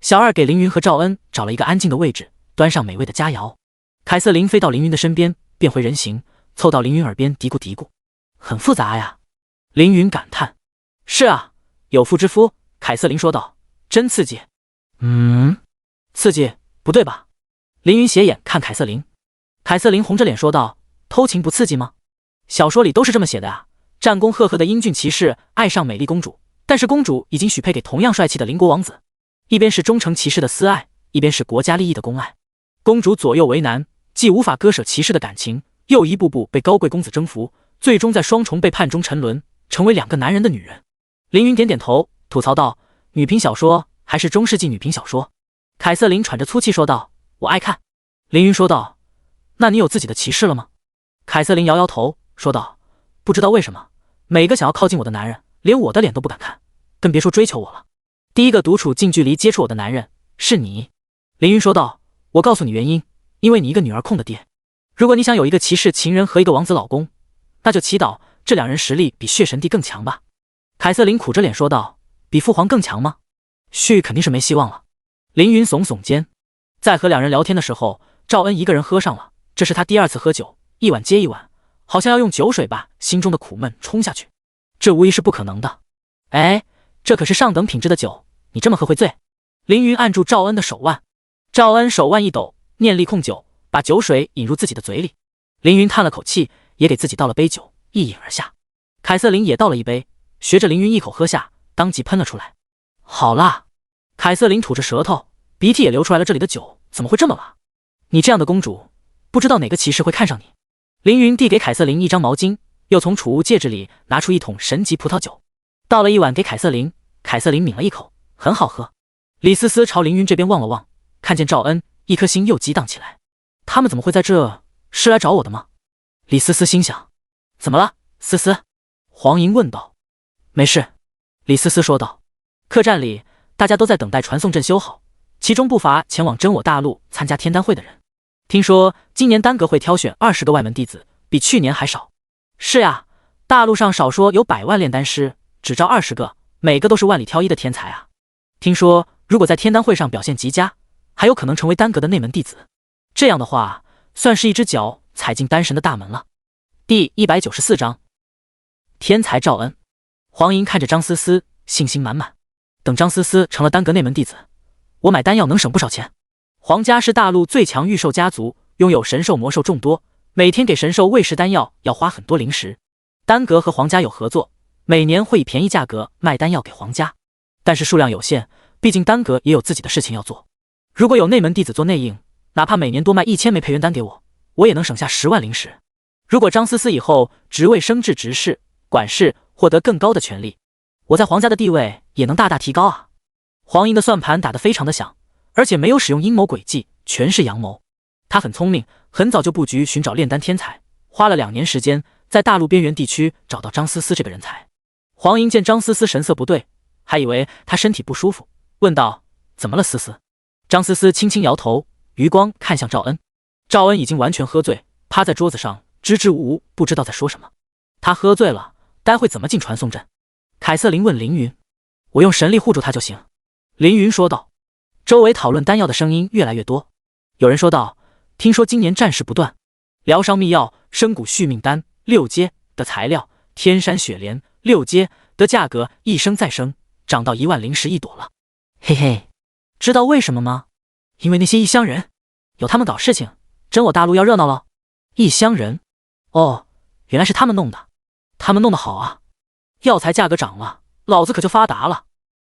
小二给凌云和赵恩找了一个安静的位置，端上美味的佳肴。凯瑟琳飞到凌云的身边，变回人形，凑到凌云耳边嘀咕嘀咕：“很复杂呀。”凌云感叹：“是啊。”有妇之夫，凯瑟琳说道：“真刺激。”刺激？不对吧？凌云斜眼看凯瑟琳。凯瑟琳红着脸说道：“偷情不刺激吗？小说里都是这么写的啊。战功赫赫的英俊骑士爱上美丽公主，但是公主已经许配给同样帅气的邻国王子，一边是忠诚骑士的私爱，一边是国家利益的公爱。公主左右为难，既无法割舍骑士的感情，又一步步被高贵公子征服，最终在双重背叛中沉沦，成为2个男人的女人。”凌云点点头，吐槽道：“女频小说还是中世纪女频小说？”凯瑟琳喘着粗气说道：“我爱看。”凌云说道：“那你有自己的骑士了吗？”凯瑟琳摇摇头说道：“不知道为什么，每个想要靠近我的男人，连我的脸都不敢看，更别说追求我了。第一个独处近距离接触我的男人是你。”凌云说道：“我告诉你原因，因为你一个女儿控的爹。如果你想有一个骑士情人和一个王子老公，那就祈祷这2人实力比血神帝更强吧。”凯瑟琳苦着脸说道：“比父皇更强吗？血域肯定是没希望了。”凌云耸耸肩。在和2人聊天的时候，赵恩一个人喝上了，这是他第2次喝酒，一碗接一碗，好像要用酒水把心中的苦闷冲下去，这无疑是不可能的。哎，这可是上等品质的酒，你这么喝会醉。凌云按住赵恩的手腕，赵恩手腕一抖，念力控酒，把酒水引入自己的嘴里。凌云叹了口气，也给自己倒了杯酒，一饮而下。凯瑟琳也倒了一杯，学着凌云一口喝下，当即喷了出来。好辣！凯瑟琳吐着舌头，鼻涕也流出来了。这里的酒怎么会这么辣？你这样的公主，不知道哪个骑士会看上你。凌云递给凯瑟琳一张毛巾，又从储物戒指里拿出一桶神级葡萄酒，倒了一碗给凯瑟琳。凯瑟琳抿了一口，很好喝。李思思朝凌云这边望了望，看见赵恩，一颗心又激荡起来。他们怎么会在这？是来找我的吗？李思思心想。怎么了，思思？黄莹问道。没事，李思思说道。客栈里，大家都在等待传送阵修好，其中不乏前往真我大陆参加天丹会的人。听说今年丹阁会挑选20个外门弟子，比去年还少。是呀，大陆上少说有100万炼丹师，只招20个，每个都是万里挑一的天才啊。听说如果在天丹会上表现极佳，还有可能成为丹阁的内门弟子。这样的话，算是一只脚踩进丹神的大门了。第194章，天才赵恩。黄莹看着张思思，信心满满。等张思思成了丹阁内门弟子，我买丹药能省不少钱。黄家是大陆最强御兽家族，拥有神兽魔兽众多，每天给神兽喂食丹药要花很多零食。丹阁和黄家有合作，每年会以便宜价格卖丹药给黄家，但是数量有限，毕竟丹阁也有自己的事情要做。如果有内门弟子做内应，哪怕每年多卖1000枚培元丹给我，我也能省下10万零食。如果张思思以后职位升至执事、管事，获得更高的权力，我在黄家的地位也能大大提高啊！黄莹的算盘打得非常的响，而且没有使用阴谋诡计，全是阳谋。他很聪明，很早就布局寻找炼丹天才，花了2年时间，在大陆边缘地区找到张思思这个人才。黄莹见张思思神色不对，还以为她身体不舒服，问道：“怎么了，思思？”张思思轻轻摇头，余光看向赵恩。赵恩已经完全喝醉，趴在桌子上支支吾吾，不知道在说什么。他喝醉了，待会怎么进传送阵？凯瑟琳问凌云。我用神力护住他就行。凌云说道。周围讨论丹药的声音越来越多，有人说道：“听说今年战事不断，疗伤秘药深谷续命丹6阶的材料天山雪莲6阶的价格一升再升，涨到1万零食一朵了。”嘿嘿，知道为什么吗？因为那些异乡人，有他们搞事情，真我大陆要热闹了。异乡人？哦，原来是他们弄的。他们弄得好啊，药材价格涨了，老子可就发达了。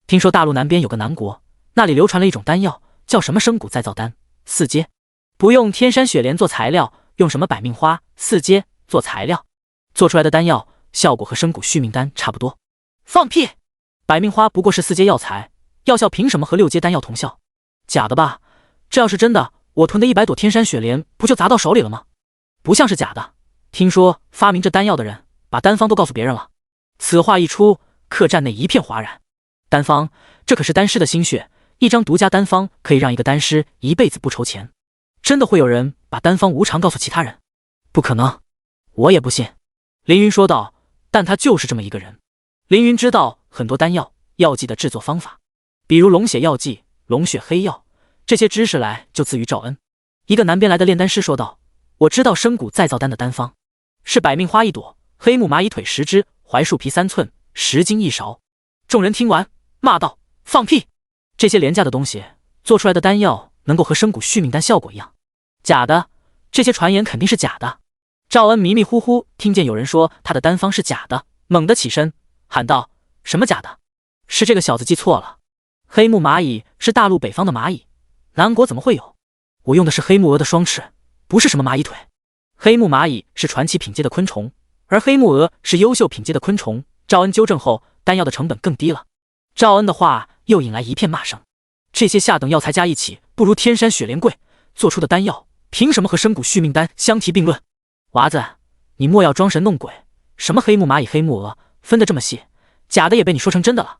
听说大陆南边有个南国，那里流传了一种丹药，叫什么生骨再造丹4阶，不用天山雪莲做材料，用什么百命花4阶做材料，做出来的丹药效果和生骨续命丹差不多。放屁！百命花不过是4阶药材，药效凭什么和6阶丹药同效？假的吧？这要是真的，我囤的100朵天山雪莲不就砸到手里了吗？不像是假的。听说发明这丹药的人把丹方都告诉别人了。此话一出，客栈内一片哗然。丹方，这可是丹师的心血，一张独家丹方可以让一个丹师一辈子不愁钱。真的会有人把丹方无偿告诉其他人？不可能，我也不信。凌云说道，但他就是这么一个人。凌云知道很多丹药、药剂的制作方法，比如龙血药剂、龙血黑药，这些知识来就自于赵恩。一个南边来的炼丹师说道，我知道生骨再造丹的丹方是百命花1朵，黑木蚂蚁腿10只，槐树皮3寸，10斤1勺。众人听完骂道：“放屁！这些廉价的东西做出来的丹药能够和生骨续命丹效果一样？假的！这些传言肯定是假的。”赵恩迷迷糊糊听见有人说他的丹方是假的，猛地起身喊道：“什么假的？是这个小子记错了。黑木蚂蚁是大陆北方的蚂蚁，南国怎么会有？我用的是黑木鹅的双翅，不是什么蚂蚁腿。黑木蚂蚁是传奇品阶的昆虫，而黑木鹅是优秀品阶的昆虫。”赵恩纠正后，丹药的成本更低了。赵恩的话又引来一片骂声，这些下等药材加一起不如天山雪莲贵，做出的丹药凭什么和生骨续命丹相提并论？娃子，你莫要装神弄鬼，什么黑木蚂蚁黑木鹅分得这么细，假的也被你说成真的了。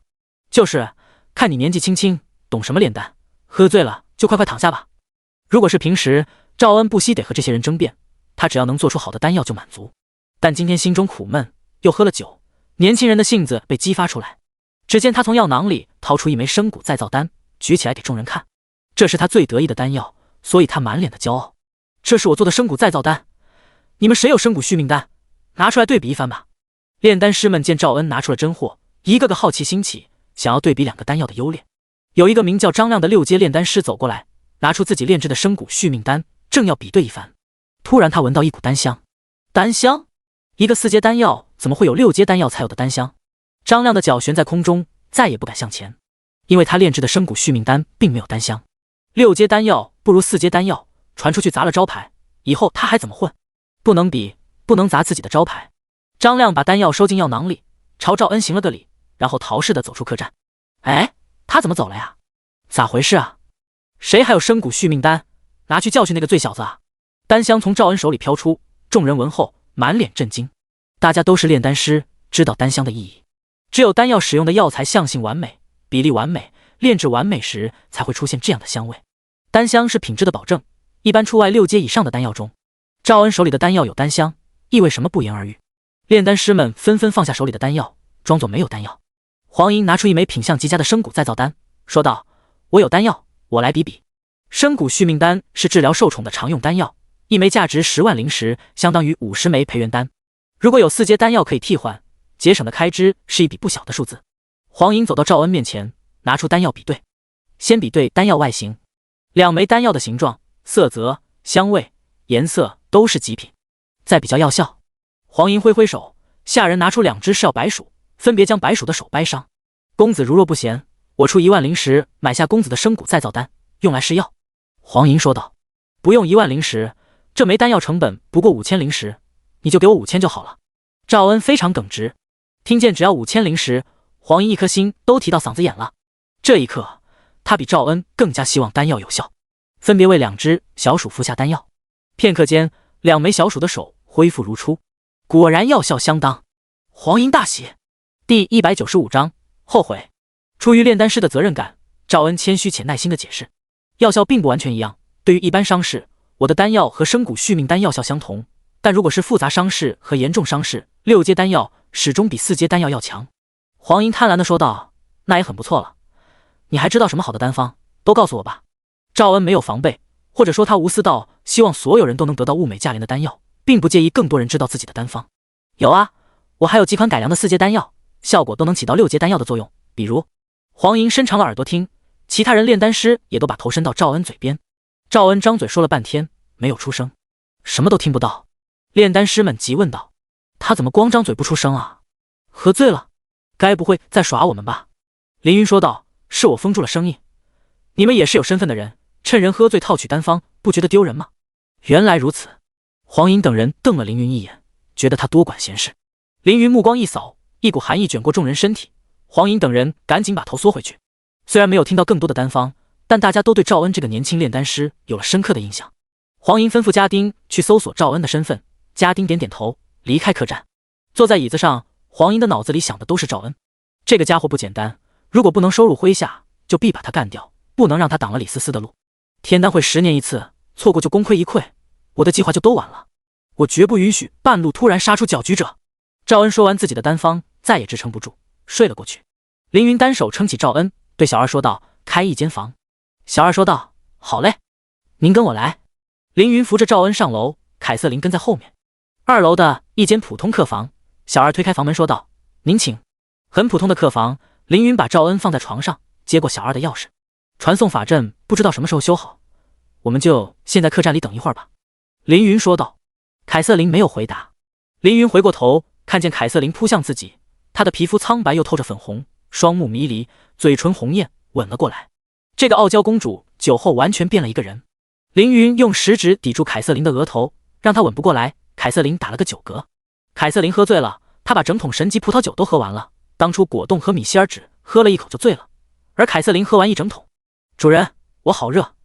就是看你年纪轻轻，懂什么炼丹，喝醉了就快快躺下吧。如果是平时，赵恩不惜得和这些人争辩，他只要能做出好的丹药就满足。但今天心中苦闷，又喝了酒，年轻人的性子被激发出来。只见他从药囊里掏出一枚生骨再造丹，举起来给众人看。这是他最得意的丹药，所以他满脸的骄傲。这是我做的生骨再造丹，你们谁有生骨续命丹？拿出来对比一番吧。炼丹师们见赵恩拿出了真货，一个个好奇心起，想要对比2个丹药的优劣。有一个名叫张亮的6阶炼丹师走过来，拿出自己炼制的生骨续命丹，正要比对一番。突然他闻到一股丹香。丹香？一个4阶丹药怎么会有6阶丹药才有的丹香？张亮的脚悬在空中，再也不敢向前，因为他炼制的生骨续命丹并没有丹香。6阶丹药不如4阶丹药，传出去砸了招牌，以后他还怎么混？不能比，不能砸自己的招牌。张亮把丹药收进药囊里，朝赵恩行了个礼，然后逃似的走出客栈。哎，他怎么走了呀？咋回事啊？谁还有生骨续命丹？拿去教训那个醉小子啊！丹香从赵恩手里飘出，众人闻后满脸震惊。大家都是炼丹师，知道丹香的意义。只有丹药使用的药材相性完美，比例完美，炼制完美时才会出现这样的香味。丹香是品质的保证，一般出外6阶以上的丹药中，赵恩手里的丹药有丹香，意味什么不言而喻。炼丹师们纷纷放下手里的丹药，装作没有丹药。黄银拿出一枚品相极佳的生骨再造丹，说道：“我有丹药，我来比比。”生骨续命丹是治疗受宠的常用丹药，一枚价值10万灵石，相当于50枚培元丹。如果有4阶丹药可以替换，节省的开支是一笔不小的数字。黄银走到赵恩面前，拿出丹药比对。先比对丹药外形，2枚丹药的形状、色泽、香味、颜色都是极品。再比较药效，黄银挥挥手，下人拿出2只是药白鼠，分别将白鼠的手掰伤。公子如若不嫌，我出1万灵石买下公子的生骨再造丹，用来试药。黄银说道：“不用1万灵石，这枚丹药成本不过5000灵石，你就给我5000就好了。”赵恩非常耿直，听见只要5000灵石，黄银一颗心都提到嗓子眼了。这一刻，他比赵恩更加希望丹药有效，分别为2只小鼠服下丹药。片刻间，2枚小鼠的手恢复如初，果然药效相当。黄银大喜。第195章后悔。出于炼丹师的责任感，赵恩谦虚且耐心的解释，药效并不完全一样。对于一般伤势，我的丹药和生骨续命丹药效相同，但如果是复杂伤势和严重伤势，6阶丹药始终比4阶丹药要强。黄银贪婪的说道：“那也很不错了，你还知道什么好的丹方？都告诉我吧。”赵恩没有防备，或者说他无私到希望所有人都能得到物美价廉的丹药，并不介意更多人知道自己的丹方。有啊，我还有几款改良的4阶丹药，效果都能起到6阶丹药的作用。比如，黄银伸长了耳朵听，其他人炼丹师也都把头伸到赵恩嘴边。赵恩张嘴说了半天，没有出声，什么都听不到。炼丹师们急问道：“他怎么光张嘴不出声啊？喝醉了？该不会在耍我们吧？”凌云说道：“是我封住了声音，你们也是有身份的人，趁人喝醉套取丹方，不觉得丢人吗？”原来如此。黄银等人瞪了凌云一眼，觉得他多管闲事。凌云目光一扫，一股寒意卷过众人身体，黄银等人赶紧把头缩回去。虽然没有听到更多的丹方，但大家都对赵恩这个年轻炼丹师有了深刻的印象。黄银吩咐家丁去搜索赵恩的身份，家丁点点头，离开客栈。坐在椅子上，黄银的脑子里想的都是赵恩。这个家伙不简单，如果不能收入麾下，就必把他干掉，不能让他挡了李思思的路。天丹会10年一次，错过就功亏一篑，我的计划就都完了。我绝不允许半路突然杀出搅局者。赵恩说完自己的丹方，再也支撑不住，睡了过去。凌云单手撑起赵恩，对小二说道：“开一间房。”小二说道：“好嘞，您跟我来。”凌云扶着赵恩上楼，凯瑟琳跟在后面。2楼的一间普通客房，小二推开房门说道：“您请。”很普通的客房，凌云把赵恩放在床上，接过小二的钥匙。传送法阵不知道什么时候修好，我们就先在客栈里等一会儿吧。凌云说道。凯瑟琳没有回答。凌云回过头，看见凯瑟琳扑向自己，她的皮肤苍白又透着粉红，双目迷离，嘴唇红艳，吻了过来。这个傲娇公主酒后完全变了一个人。凌云用食指抵住凯瑟琳的额头，让她吻不过来。凯瑟琳打了个酒嗝。凯瑟琳喝醉了，她把整桶神级葡萄酒都喝完了。当初果冻和米歇尔只喝了一口就醉了，而凯瑟琳喝完一整桶。主人，我好热。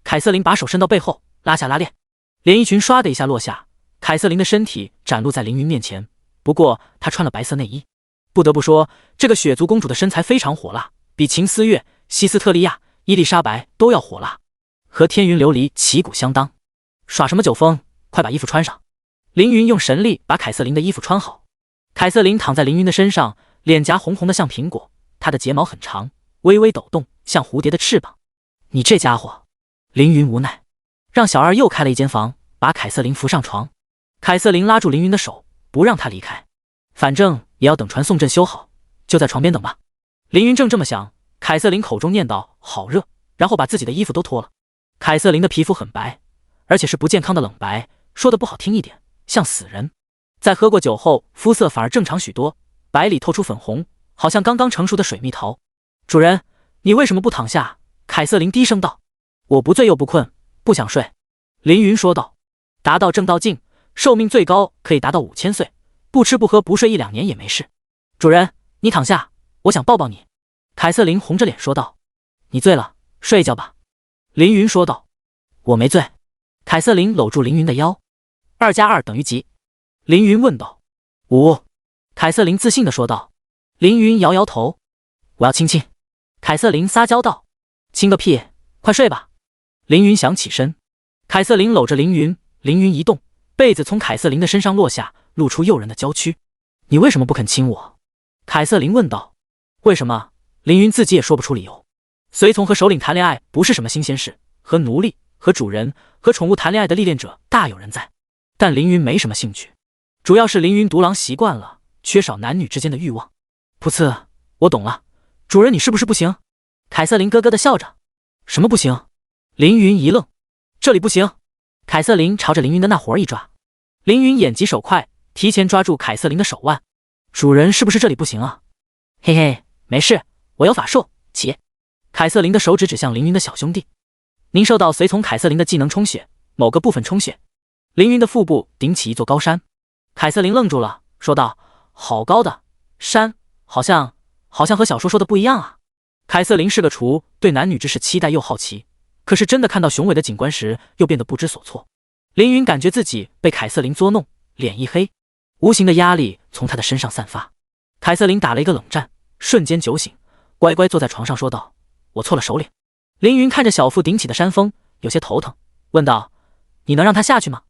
凯瑟琳把手伸到背后，拉下拉链，连衣裙唰的一下落下。凯瑟琳的身体展露在凌云面前，不过她穿了白色内衣。不得不说，这个雪族公主的身材非常火辣，比秦思月、西斯特利亚、伊丽莎白都要火辣，和天云琉璃旗鼓相当。耍什么酒疯？快把衣服穿上！凌云用神力把凯瑟琳的衣服穿好。凯瑟琳躺在凌云的身上，脸颊红红的像苹果，她的睫毛很长，微微抖动，像蝴蝶的翅膀。你这家伙！凌云无奈，让小二又开了一间房，把凯瑟琳扶上床。凯瑟琳拉住凌云的手，不让他离开，反正也要等传送阵修好，就在床边等吧。凌云正这么想，凯瑟琳口中念道：“好热。”然后把自己的衣服都脱了。凯瑟琳的皮肤很白，而且是不健康的冷白，说的不好听一点，像死人。在喝过酒后，肤色反而正常许多，白里透出粉红，好像刚刚成熟的水蜜桃。主人，你为什么不躺下？凯瑟琳低声道。我不醉又不困，不想睡。凌云说道。达到正道境，寿命最高可以达到5000岁，不吃不喝不睡1-2年也没事。主人，你躺下，我想抱抱你。凯瑟琳红着脸说道。你醉了，睡一觉吧。凌云说道。我没醉。凯瑟琳搂住凌云的腰。2+2等于几？凌云问道。5。凯瑟琳自信地说道。凌云摇摇头。我要亲亲。凯瑟琳撒娇道。亲个屁，快睡吧。凌云想起身。凯瑟琳搂着凌云，凌云一动，被子从凯瑟琳的身上落下，露出诱人的娇躯。你为什么不肯亲我？凯瑟琳问道。为什么？凌云自己也说不出理由。随从和首领谈恋爱不是什么新鲜事，和奴隶、和主人、和宠物谈恋爱的历练者大有人在，但凌云没什么兴趣，主要是凌云独狼习惯了，缺少男女之间的欲望。噗呲，我懂了，主人你是不是不行？凯瑟琳咯咯地笑着。什么不行？凌云一愣。这里不行。凯瑟琳朝着凌云的那活儿一抓。凌云眼疾手快，提前抓住凯瑟琳的手腕。主人是不是这里不行啊？嘿嘿，没事，我有法术。起。凯瑟琳的手指指向凌云的小兄弟。您受到随从凯瑟琳的技能充血，某个部分充血。凌云的腹部顶起一座高山。凯瑟琳愣住了，说道：好高的山，好像和小说说的不一样啊。凯瑟琳是个厨，对男女之事期待又好奇，可是真的看到雄伟的景观时，又变得不知所措。凌云感觉自己被凯瑟琳捉弄，脸一黑，无形的压力从他的身上散发。凯瑟琳打了一个冷战，瞬间酒醒，乖乖坐在床上说道：我错了，首领。凌云看着小腹顶起的山峰，有些头疼，问道：你能让他下去吗？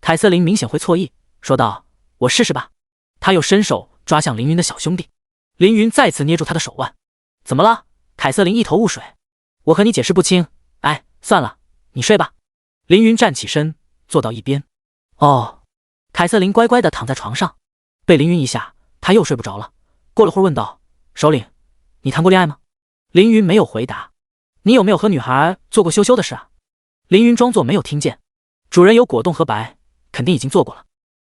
凯瑟琳明显会错意，说道：我试试吧。他又伸手抓向凌云的小兄弟。凌云再次捏住他的手腕。怎么了？凯瑟琳一头雾水。我和你解释不清，哎，算了，你睡吧。凌云站起身，坐到一边。哦。凯瑟琳乖乖地躺在床上，被凌云一下，她又睡不着了。过了会儿问道：首领，你谈过恋爱吗？凌云没有回答。你有没有和女孩做过羞羞的事啊？凌云装作没有听见。主人有果冻和白，肯定已经做过了。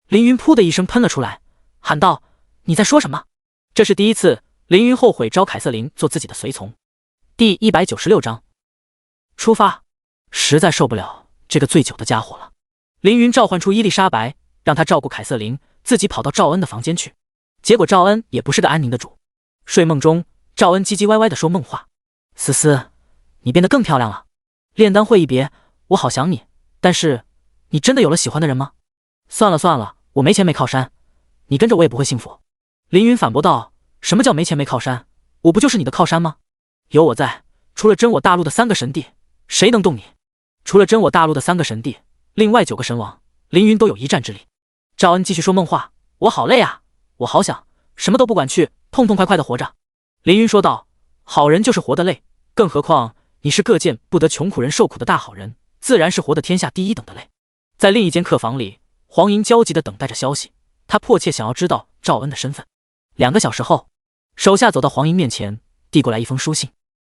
凌云噗的一声喷了出来，喊道：你在说什么？这是第一次，凌云后悔招凯瑟琳做自己的随从。第196章出发。实在受不了这个醉酒的家伙了。凌云召唤出伊丽莎白，让她照顾凯瑟琳，自己跑到赵恩的房间去。结果赵恩也不是个安宁的主。睡梦中，赵恩唧唧歪歪地说梦话：思思，你变得更漂亮了。炼丹会一别，我好想你，但是你真的有了喜欢的人吗？算了算了，我没钱没靠山，你跟着我也不会幸福。凌云反驳道：什么叫没钱没靠山？我不就是你的靠山吗？有我在，除了真我大陆的3个神帝，谁能动你？除了真我大陆的3个神帝，另外9个神王，凌云都有一战之力。赵恩继续说梦话：我好累啊，我好想什么都不管去，痛痛快快的活着。凌云说道：好人就是活得累，更何况你是各见不得穷苦人受苦的大好人，自然是活得天下第一等的累。在另一间客房里，黄莹焦急地等待着消息，她迫切想要知道赵恩的身份。2个小时后，手下走到黄莹面前，递过来一封书信。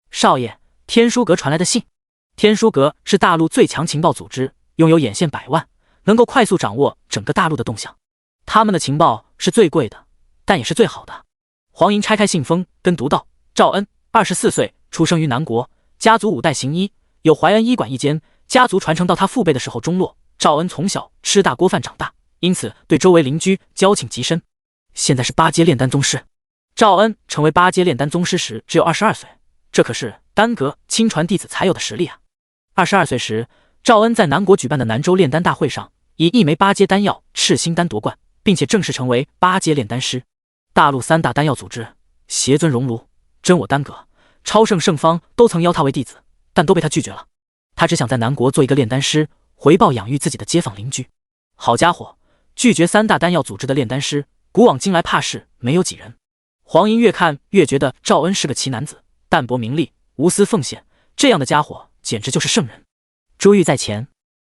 少爷，天书阁传来的信。天书阁是大陆最强情报组织，拥有眼线100万，能够快速掌握整个大陆的动向。他们的情报是最贵的，但也是最好的。黄莹拆开信封，跟读道：赵恩，24岁，出生于南国，家族5代行医，有淮安医馆一间，家族传承到他父辈的时候中落。赵恩从小吃大锅饭长大，因此对周围邻居交情极深。现在是8阶炼丹宗师。赵恩成为8阶炼丹宗师时只有22岁，这可是丹阁亲传弟子才有的实力啊。22岁时，赵恩在南国举办的南州炼丹大会上，以1枚8阶丹药赤心丹夺冠，并且正式成为8阶炼丹师。大陆3大丹药组织邪尊熔炉、真我丹阁、超圣圣方都曾邀他为弟子，但都被他拒绝了。他只想在南国做一个炼丹师，回报养育自己的街坊邻居。好家伙，拒绝3大丹药组织的炼丹师，古往今来怕是没有几人。黄莹越看越觉得赵恩是个奇男子，淡泊名利，无私奉献，这样的家伙简直就是圣人。珠玉在前，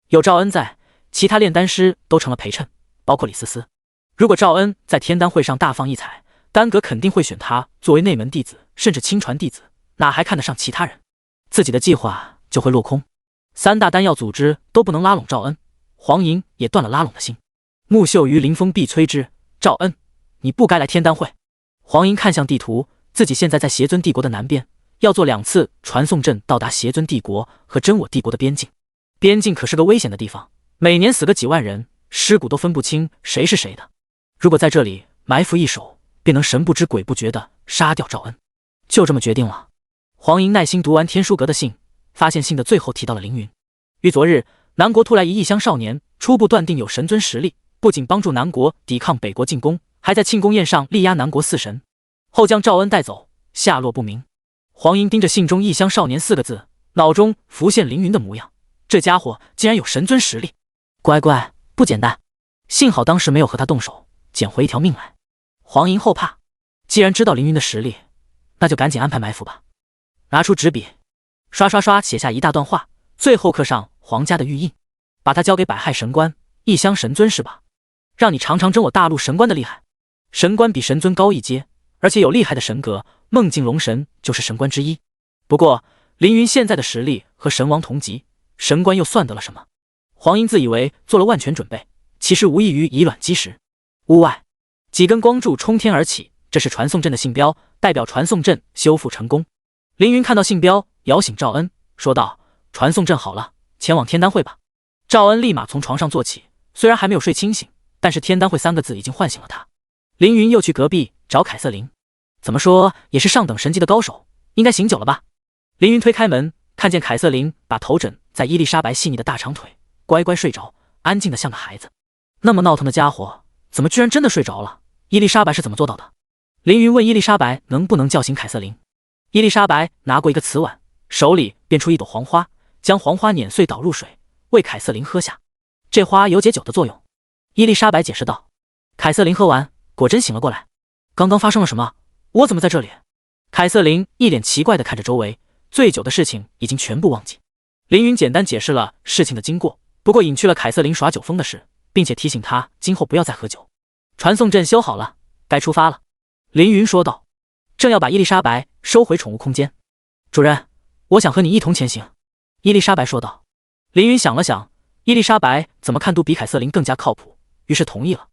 有赵恩在，其他炼丹师都成了陪衬，包括李思思。如果赵恩在天丹会上大放异彩，丹阁肯定会选他作为内门弟子，甚至亲传弟子，哪还看得上其他人？自己的计划就会落空。3大丹药组织都不能拉拢赵恩，黄莹也断了拉拢的心。木秀于林，风必摧之。赵恩，你不该来天丹会。黄莹看向地图，自己现在在邪尊帝国的南边，要做2次传送阵到达邪尊帝国和真我帝国的边境。边境可是个危险的地方，每年死个几万人，尸骨都分不清谁是谁的。如果在这里埋伏一手，便能神不知鬼不觉地杀掉赵恩。就这么决定了。黄莹耐心读完天书阁的信，发现信的最后提到了凌云。于昨日，南国突来一异乡少年，初步断定有神尊实力，不仅帮助南国抵抗北国进攻，还在庆功宴上力压南国4神，后将赵恩带走，下落不明。黄莹盯着信中异乡少年4个字，脑中浮现凌云的模样，这家伙竟然有神尊实力，乖乖，不简单。幸好当时没有和他动手，捡回一条命来。黄莹后怕，既然知道凌云的实力，那就赶紧安排埋伏吧。拿出纸笔，刷刷刷写下一大段话，最后刻上黄家的玉印，把它交给百害神官，异乡神尊是吧？让你尝尝争我大陆神官的厉害。神官比神尊高一阶，而且有厉害的神格，梦境龙神就是神官之一。不过凌云现在的实力和神王同级，神官又算得了什么？黄莹自以为做了万全准备，其实无异于以卵击石。屋外，几根光柱冲天而起，这是传送阵的信标，代表传送阵修复成功。凌云看到信标，摇醒赵恩，说道：“传送阵好了，前往天丹会吧。”赵恩立马从床上坐起，虽然还没有睡清醒，但是天丹会3个字已经唤醒了他。凌云又去隔壁找凯瑟琳，怎么说也是上等神级的高手，应该醒酒了吧？凌云推开门，看见凯瑟琳把头枕在伊丽莎白细腻的大长腿，乖乖睡着，安静的像个孩子。那么闹腾的家伙，怎么居然真的睡着了？伊丽莎白是怎么做到的？凌云问伊丽莎白能不能叫醒凯瑟琳。伊丽莎白拿过一个瓷碗，手里变出一朵黄花，将黄花碾碎倒入水，为凯瑟琳喝下。这花有解酒的作用。伊丽莎白解释道。凯瑟琳喝完，果真醒了过来。刚刚发生了什么？我怎么在这里？凯瑟琳一脸奇怪地看着周围，醉酒的事情已经全部忘记。凌云简单解释了事情的经过，不过隐去了凯瑟琳耍酒疯的事，并且提醒她今后不要再喝酒。传送阵修好了，该出发了。凌云说道，正要把伊丽莎白收回宠物空间。主人，我想和你一同前行。伊丽莎白说道。凌云想了想，伊丽莎白怎么看都比凯瑟琳更加靠谱，于是同意了。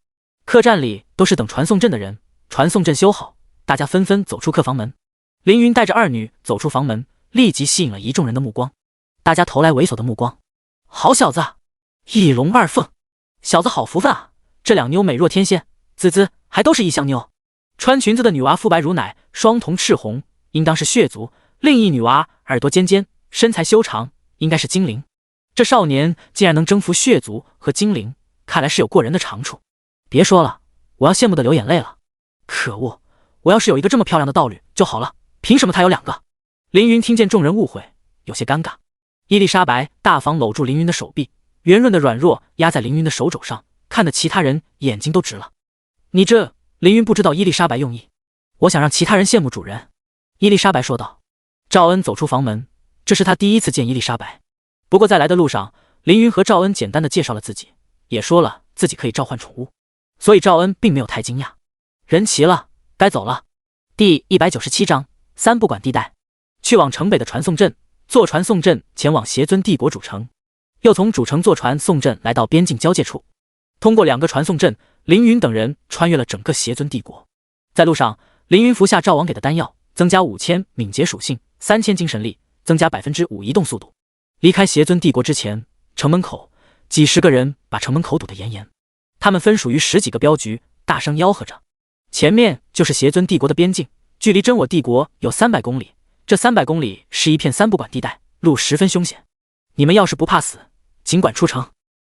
客栈里都是等传送阵的人，传送阵修好，大家纷纷走出客房门。凌云带着2女走出房门，立即吸引了一众人的目光。大家投来猥琐的目光。好小子，一龙二凤，小子好福分啊！这2妞美若天仙，滋滋，还都是异乡妞。穿裙子的女娃肤白如奶，双瞳赤红，应当是血族；另一女娃耳朵尖尖，身材修长，应该是精灵。这少年竟然能征服血族和精灵，看来是有过人的长处。别说了，我要羡慕的流眼泪了。可恶，我要是有一个这么漂亮的道侣就好了，凭什么他有2个？凌云听见众人误会，有些尴尬。伊丽莎白大方搂住凌云的手臂，圆润的软弱压在凌云的手肘上，看得其他人眼睛都直了。你这……凌云不知道伊丽莎白用意，我想让其他人羡慕主人。伊丽莎白说道。赵恩走出房门，这是他第一次见伊丽莎白。不过在来的路上，凌云和赵恩简单的介绍了自己，也说了自己可以召唤宠物，所以赵恩并没有太惊讶。人齐了，该走了。第197章3不管地带。去往城北的传送阵，坐传送阵前往邪尊帝国主城，又从主城坐传送阵来到边境交界处。通过2个传送阵，凌云等人穿越了整个邪尊帝国。在路上，凌云服下赵王给的丹药，增加5000敏捷属性，3000精神力，增加5%移动速度。离开邪尊帝国之前，城门口几十个人把城门口堵得严严，他们分属于10几个镖局，大声吆喝着。前面就是邪尊帝国的边境，距离真我帝国有300公里，这300公里是一片3不管地带，路十分凶险。你们要是不怕死，尽管出城；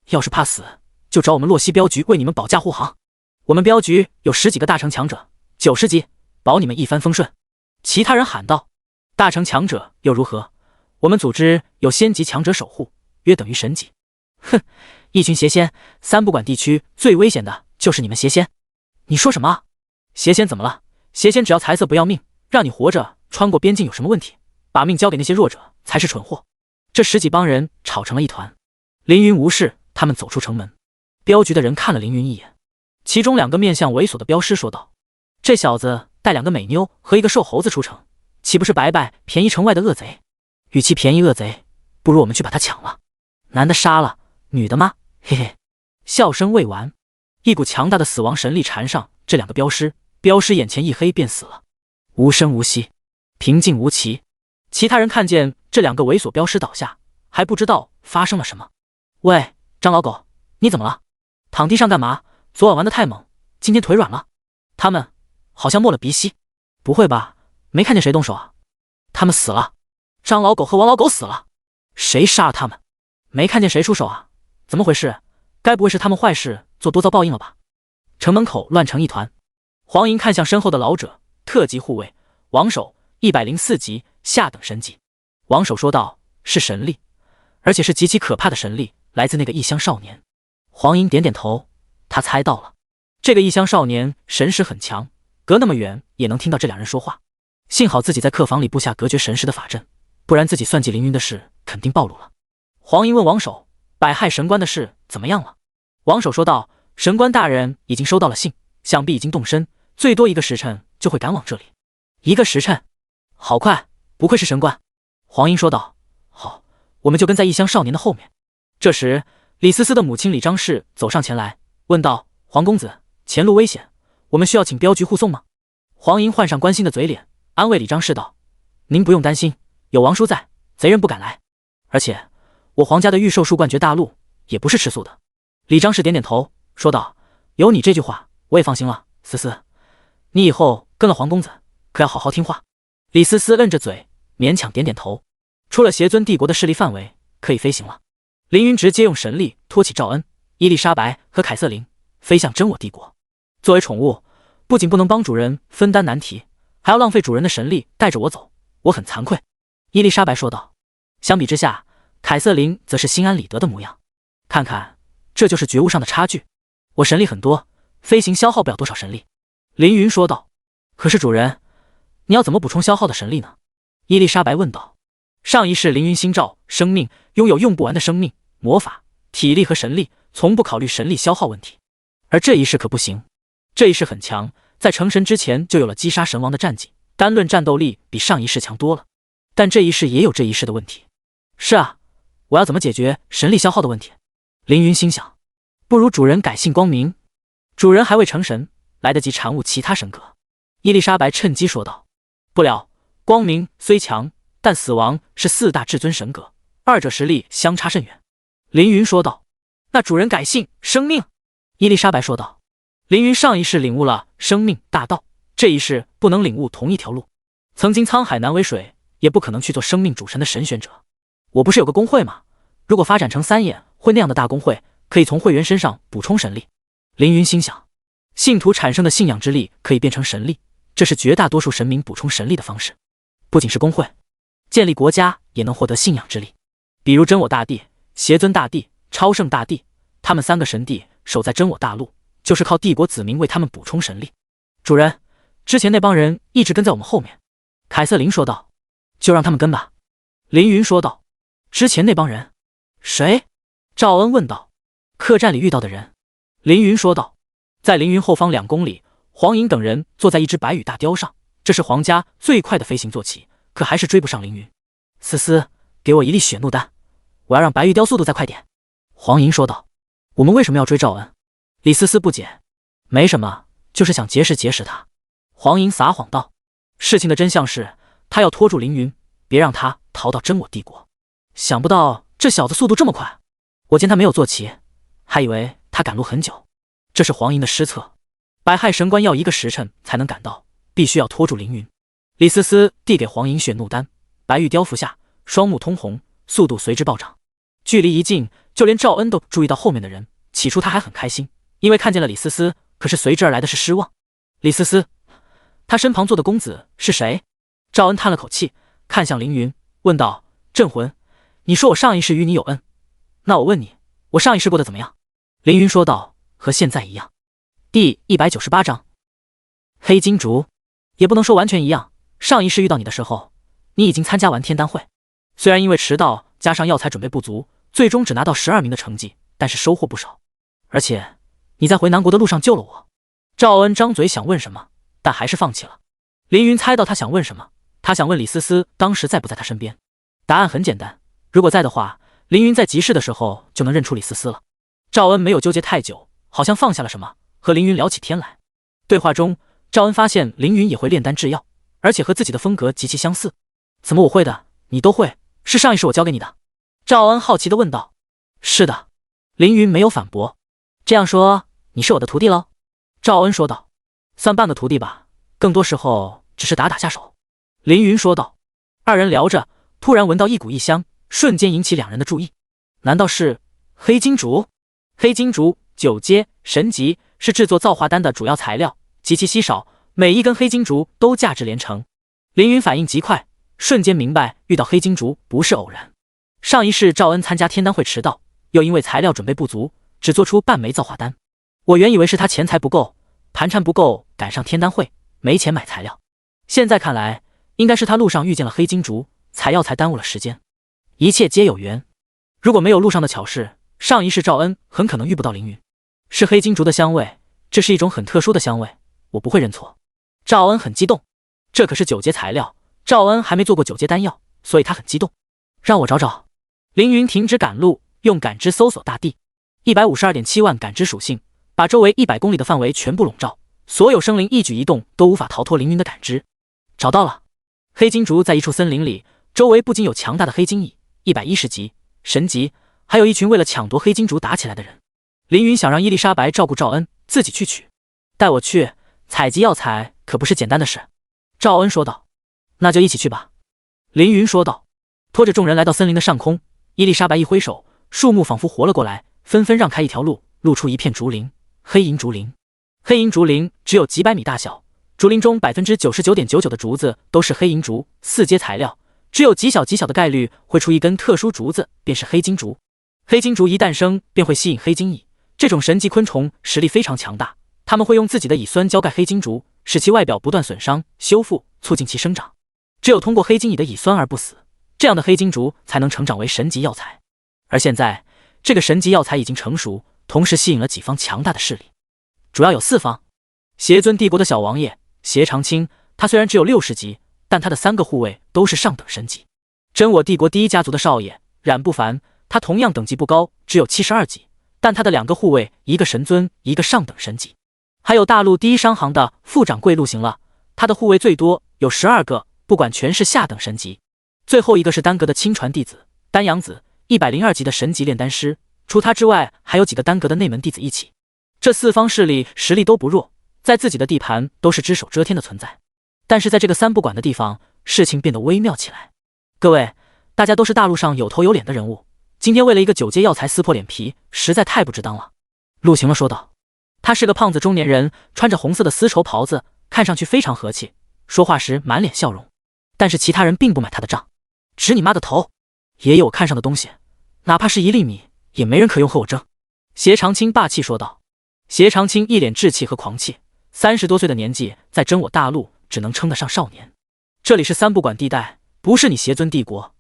要是怕死，就找我们洛西镖局为你们保驾护航。我们镖局有10几个大城强者，90级，保你们一帆风顺。其他人喊道。大城强者又如何？我们组织有仙级强者守护，约等于神级。哼，一群邪仙，3不管地区最危险的就是你们邪仙。你说什么？邪仙怎么了？邪仙只要财色不要命，让你活着穿过边境有什么问题？把命交给那些弱者才是蠢货。这10几帮人吵成了一团。凌云无视，他们走出城门。镖局的人看了凌云一眼，其中2个面相猥琐的镖师说道：这小子带2个美妞和一个瘦猴子出城，岂不是白白便宜城外的恶贼？与其便宜恶贼，不如我们去把他抢了。男的杀了，女的吗？嘿嘿。笑声未完，一股强大的死亡神力缠上这2个镖师，镖师眼前一黑便死了，无声无息，平静无奇。其他人看见这2个猥琐镖师倒下，还不知道发生了什么。喂，张老狗，你怎么了？躺地上干嘛？昨晚玩得太猛，今天腿软了。他们好像没了鼻息。不会吧？没看见谁动手啊？他们死了。张老狗和王老狗死了。谁杀了他们？没看见谁出手啊？怎么回事？该不会是他们坏事做多遭报应了吧？城门口乱成一团。黄莹看向身后的老者，特级护卫王守，104级下等神级。王守说道：“是神力，而且是极其可怕的神力，来自那个异乡少年。”黄莹点点头，他猜到了，这个异乡少年神识很强，隔那么远也能听到这两人说话。幸好自己在客房里布下隔绝神识的法阵，不然自己算计凌云的事肯定暴露了。黄莹问王守：“百害神官的事怎么样了？”王守说道：“神官大人已经收到了信，想必已经动身，最多1个时辰就会赶往这里。”1个时辰，好快，不愧是神官。黄莹说道：“好，我们就跟在异乡少年的后面。”这时，李思思的母亲李张氏走上前来，问道：“黄公子，前路危险，我们需要请镖局护送吗？”黄莹换上关心的嘴脸，安慰李张氏道：“您不用担心，有王叔在，贼人不敢来。而且，我黄家的御兽术冠绝大陆，也不是吃素的。”李张氏点点头，说道：“有你这句话，我也放心了。思思，你以后跟了黄公子，可要好好听话。”李思思愣着嘴，勉强点点头。出了邪尊帝国的势力范围，可以飞行了。凌云直接用神力托起赵恩、伊丽莎白和凯瑟琳，飞向真我帝国。作为宠物，不仅不能帮主人分担难题，还要浪费主人的神力带着我走，我很惭愧。”伊丽莎白说道。相比之下，凯瑟琳则是心安理得的模样。看看，这就是觉悟上的差距。我神力很多，飞行消耗不了多少神力。凌云说道。可是主人，你要怎么补充消耗的神力呢？伊丽莎白问道。上一世凌云星照生命拥有用不完的生命、魔法、体力和神力，从不考虑神力消耗问题。而这一世可不行，这一世很强，在成神之前就有了击杀神王的战绩，单论战斗力比上一世强多了。但这一世也有这一世的问题。是啊，我要怎么解决神力消耗的问题？凌云心想，不如主人改姓光明。主人还未成神，来得及产物其他神格。伊丽莎白趁机说道。不了，光明虽强，但死亡是4大至尊神格，二者实力相差甚远。凌云说道。那主人改姓生命。伊丽莎白说道。凌云上一世领悟了生命大道，这一世不能领悟同一条路。曾经沧海难为水，也不可能去做生命主神的神选者。我不是有个工会吗？如果发展成3眼会那样的大工会，可以从会员身上补充神力。凌云心想，信徒产生的信仰之力可以变成神力，这是绝大多数神明补充神力的方式。不仅是工会，建立国家也能获得信仰之力，比如真我大帝、邪尊大帝、超圣大帝，他们3个神帝守在真我大陆，就是靠帝国子民为他们补充神力。主人，之前那帮人一直跟在我们后面。凯瑟琳说道。就让他们跟吧。凌云说道。之前那帮人？谁？赵恩问道。客栈里遇到的人。凌云说道。在凌云后方2公里，黄莹等人坐在一只白羽大雕上，这是皇家最快的飞行坐骑，可还是追不上凌云。思思，给我1粒血怒丹，我要让白玉雕速度再快点。黄莹说道。我们为什么要追赵恩？李思思不解。没什么，就是想结识他。黄莹撒谎道。事情的真相是，他要拖住凌云，别让他逃到真我帝国。想不到这小子速度这么快，我见他没有坐骑，还以为他赶路很久。这是黄莹的失策，百害神官要1个时辰才能赶到，必须要拖住凌云。李思思递给黄莹血怒丹，白玉雕服下，双目通红，速度随之暴涨。距离一近，就连赵恩都注意到后面的人。起初他还很开心，因为看见了李思思，可是随之而来的是失望。李思思，他身旁坐的公子是谁？赵恩叹了口气，看向凌云，问道：“镇魂，你说我上一世与你有恩，那我问你，我上一世过得怎么样？”凌云说道：“和现在一样。”第198章，黑金竹。也不能说完全一样，上一世遇到你的时候，你已经参加完天丹会，虽然因为迟到加上药材准备不足，最终只拿到12名的成绩，但是收获不少。而且你在回南国的路上救了我。赵恩张嘴想问什么，但还是放弃了。凌云猜到他想问什么，他想问李思思当时在不在他身边。答案很简单，如果在的话，凌云在集市的时候就能认出李思思了。赵恩没有纠结太久，好像放下了什么，和凌云聊起天来。对话中，赵恩发现凌云也会炼丹制药，而且和自己的风格极其相似。怎么我会的，你都会？是上一世我教给你的？赵恩好奇地问道。是的。凌云没有反驳。这样说，你是我的徒弟喽？赵恩说道。算半个徒弟吧，更多时候只是打打下手。凌云说道。二人聊着，突然闻到一股异香，瞬间引起两人的注意。难道是黑金竹？黑金竹9阶神级，是制作造化丹的主要材料，极其稀少，每一根黑金竹都价值连城。凌云反应极快，瞬间明白遇到黑金竹不是偶然。上一世赵恩参加天丹会迟到，又因为材料准备不足，只做出半枚造化丹。我原以为是他钱财不够，盘缠不够，赶上天丹会没钱买材料。现在看来，应该是他路上遇见了黑金竹，采药才耽误了时间。一切皆有缘，如果没有路上的巧事，上一世赵恩很可能遇不到凌云。是黑金竹的香味，这是一种很特殊的香味，我不会认错。赵恩很激动，这可是9阶材料，赵恩还没做过9阶丹药，所以他很激动。让我找找。凌云停止赶路，用感知搜索大地。152.7万感知属性，把周围100公里的范围全部笼罩，所有生灵一举一动都无法逃脱凌云的感知。找到了，黑金竹在一处森林里，周围不仅有强大的黑金蚁110级神级，还有一群为了抢夺黑金竹打起来的人。凌云想让伊丽莎白照顾赵恩，自己去取。带我去，采集药材可不是简单的事。赵恩说道。那就一起去吧。凌云说道。拖着众人来到森林的上空，伊丽莎白一挥手，树木仿佛活了过来，纷纷让开一条路，露出一片竹林，黑银竹林。黑银竹林只有几百米大小，竹林中 99.99% 的竹子都是黑银竹，4阶材料，只有极小的概率会出一根特殊竹子，便是黑金竹。黑金竹一诞生便会吸引黑金蚁，这种神级昆虫实力非常强大，它们会用自己的蚁酸浇盖黑金竹，使其外表不断损伤、修复，促进其生长。只有通过黑金蚁的蚁酸而不死，这样的黑金竹才能成长为神级药材。而现在，这个神级药材已经成熟，同时吸引了几方强大的势力，主要有4方。邪尊帝国的小王爷邪长青，他虽然只有60级，但他的3个护卫都是上等神级。真我帝国第一家族的少爷冉不凡，他同样等级不高，只有72级，但他的2个护卫，一个神尊，一个上等神级。还有大陆第一商行的副掌柜陆行了，他的护卫最多有12个，不管全是下等神级。最后一个是丹阁的亲传弟子丹阳子，102级的神级炼丹师，除他之外还有几个丹阁的内门弟子一起。这4方势力实力都不弱，在自己的地盘都是只手遮天的存在。但是在这个3不管的地方，事情变得微妙起来。各位，大家都是大陆上有头有脸的人物，今天为了一个9阶药材撕破脸皮，实在太不值当了。陆行了说道。他是个胖子中年人，穿着红色的丝绸袍子，看上去非常和气，说话时满脸笑容。但是其他人并不买他的账，指你妈的头，也有我看上的东西，哪怕是1粒米，也没人可用和我争。邪长青霸气说道。邪长青一脸稚气和狂气，30多岁的年纪，在真我大陆只能称得上少年。这里是3不管地带，不是你邪尊帝国，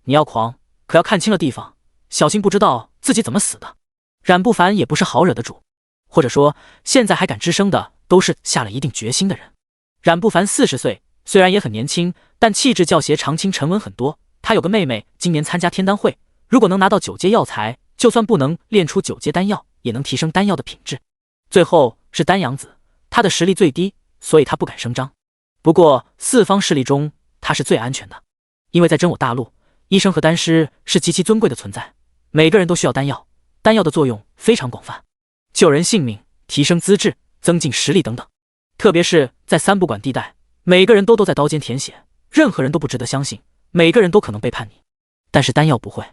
你要狂，可要看清了地方，小心不知道自己怎么死的。冉不凡也不是好惹的主，或者说现在还敢吱声的，都是下了一定决心的人。冉不凡40岁，虽然也很年轻，但气质较邪长青沉稳很多。他有个妹妹，今年参加天丹会，如果能拿到9阶药材，就算不能炼出9阶丹药，也能提升丹药的品质。最后是丹阳子，他的实力最低，所以他不敢声张。不过4方势力中，他是最安全的，因为在真我大陆，医生和丹师是极其尊贵的存在，每个人都需要丹药，丹药的作用非常广泛，救人性命、提升资质、增进实力等等。特别是在3不管地带，每个人都在刀尖舔血，任何人都不值得相信，每个人都可能背叛你。但是丹药不会，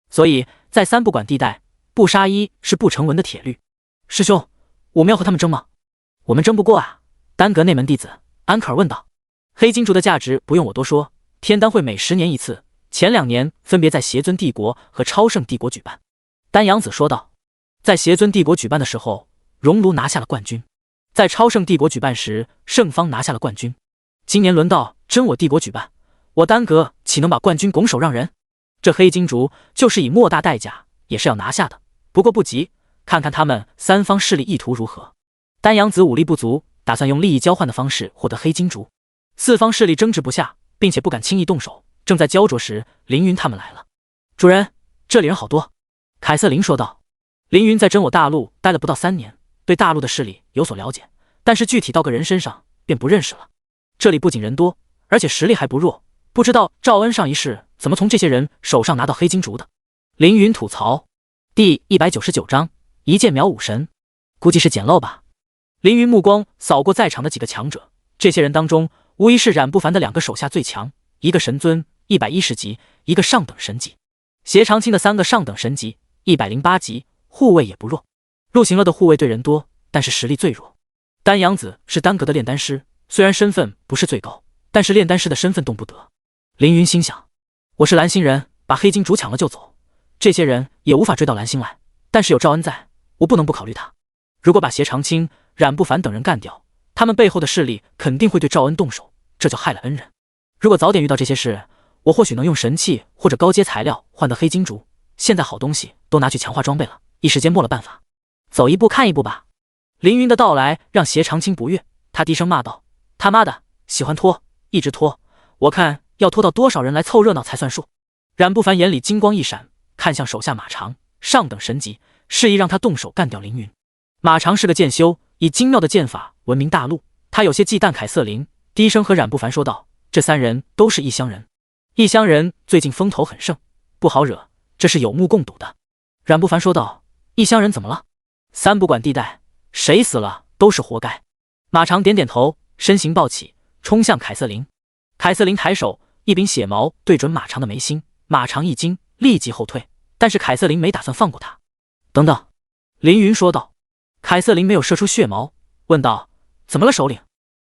所以在3不管地带，不杀一是不成文的铁律。师兄，我们要和他们争吗？我们争不过啊。丹阁内门弟子安可儿问道。黑金竹的价值不用我多说，天丹会每10年一次，前2年分别在邪尊帝国和超圣帝国举办。丹阳子说道。在邪尊帝国举办的时候，熔炉拿下了冠军；在超圣帝国举办时，圣方拿下了冠军。今年轮到真我帝国举办，我丹阁岂能把冠军拱手让人？这黑金竹就是以莫大代价也是要拿下的，不过不急，看看他们3方势力意图如何。丹阳子武力不足，打算用利益交换的方式获得黑金竹。4方势力争执不下，并且不敢轻易动手，正在焦灼时，凌云他们来了。主人，这里人好多。凯瑟琳说道。凌云在真我大陆待了不到3年，对大陆的势力有所了解，但是具体到个人身上便不认识了。这里不仅人多，而且实力还不弱，不知道赵恩上一世怎么从这些人手上拿到黑金竹的。凌云吐槽。第199章，一剑秒武神。估计是捡漏吧。凌云目光扫过在场的几个强者，这些人当中，无疑是冉不凡的2个手下最强，一个神尊110级，一个上等神级。斜长青的3个上等神级108级，护卫也不弱。陆行乐的护卫队人多，但是实力最弱。丹阳子是单格的炼丹师，虽然身份不是最高，但是炼丹师的身份动不得。凌云心想，我是蓝星人，把黑金主抢了就走，这些人也无法追到蓝星来，但是有赵恩在，我不能不考虑他。如果把斜长青、冉不凡等人干掉，他们背后的势力肯定会对赵恩动手，这就害了恩人。如果早点遇到这些事，我或许能用神器或者高阶材料换得黑金竹，现在好东西都拿去强化装备了，一时间没了办法。走一步看一步吧。凌云的到来让斜长青不悦，他低声骂道：他妈的，喜欢拖，一直拖，我看要拖到多少人来凑热闹才算数。冉不凡眼里金光一闪，看向手下马长，上等神级，示意让他动手干掉凌云。马长是个剑修，以精妙的剑法闻名大陆，他有些忌惮凯瑟琳，低声和冉不凡说道：这3人都是异乡人，异乡人最近风头很盛，不好惹，这是有目共睹的。冉不凡说道：异乡人怎么了？3不管地带，谁死了都是活该。马长点点头，身形暴起，冲向凯瑟琳。凯瑟琳抬手，一柄血矛对准马长的眉心，马长一惊，立即后退，但是凯瑟琳没打算放过他。等等，凌云说道。凯瑟琳没有射出血矛，问道：怎么了首领？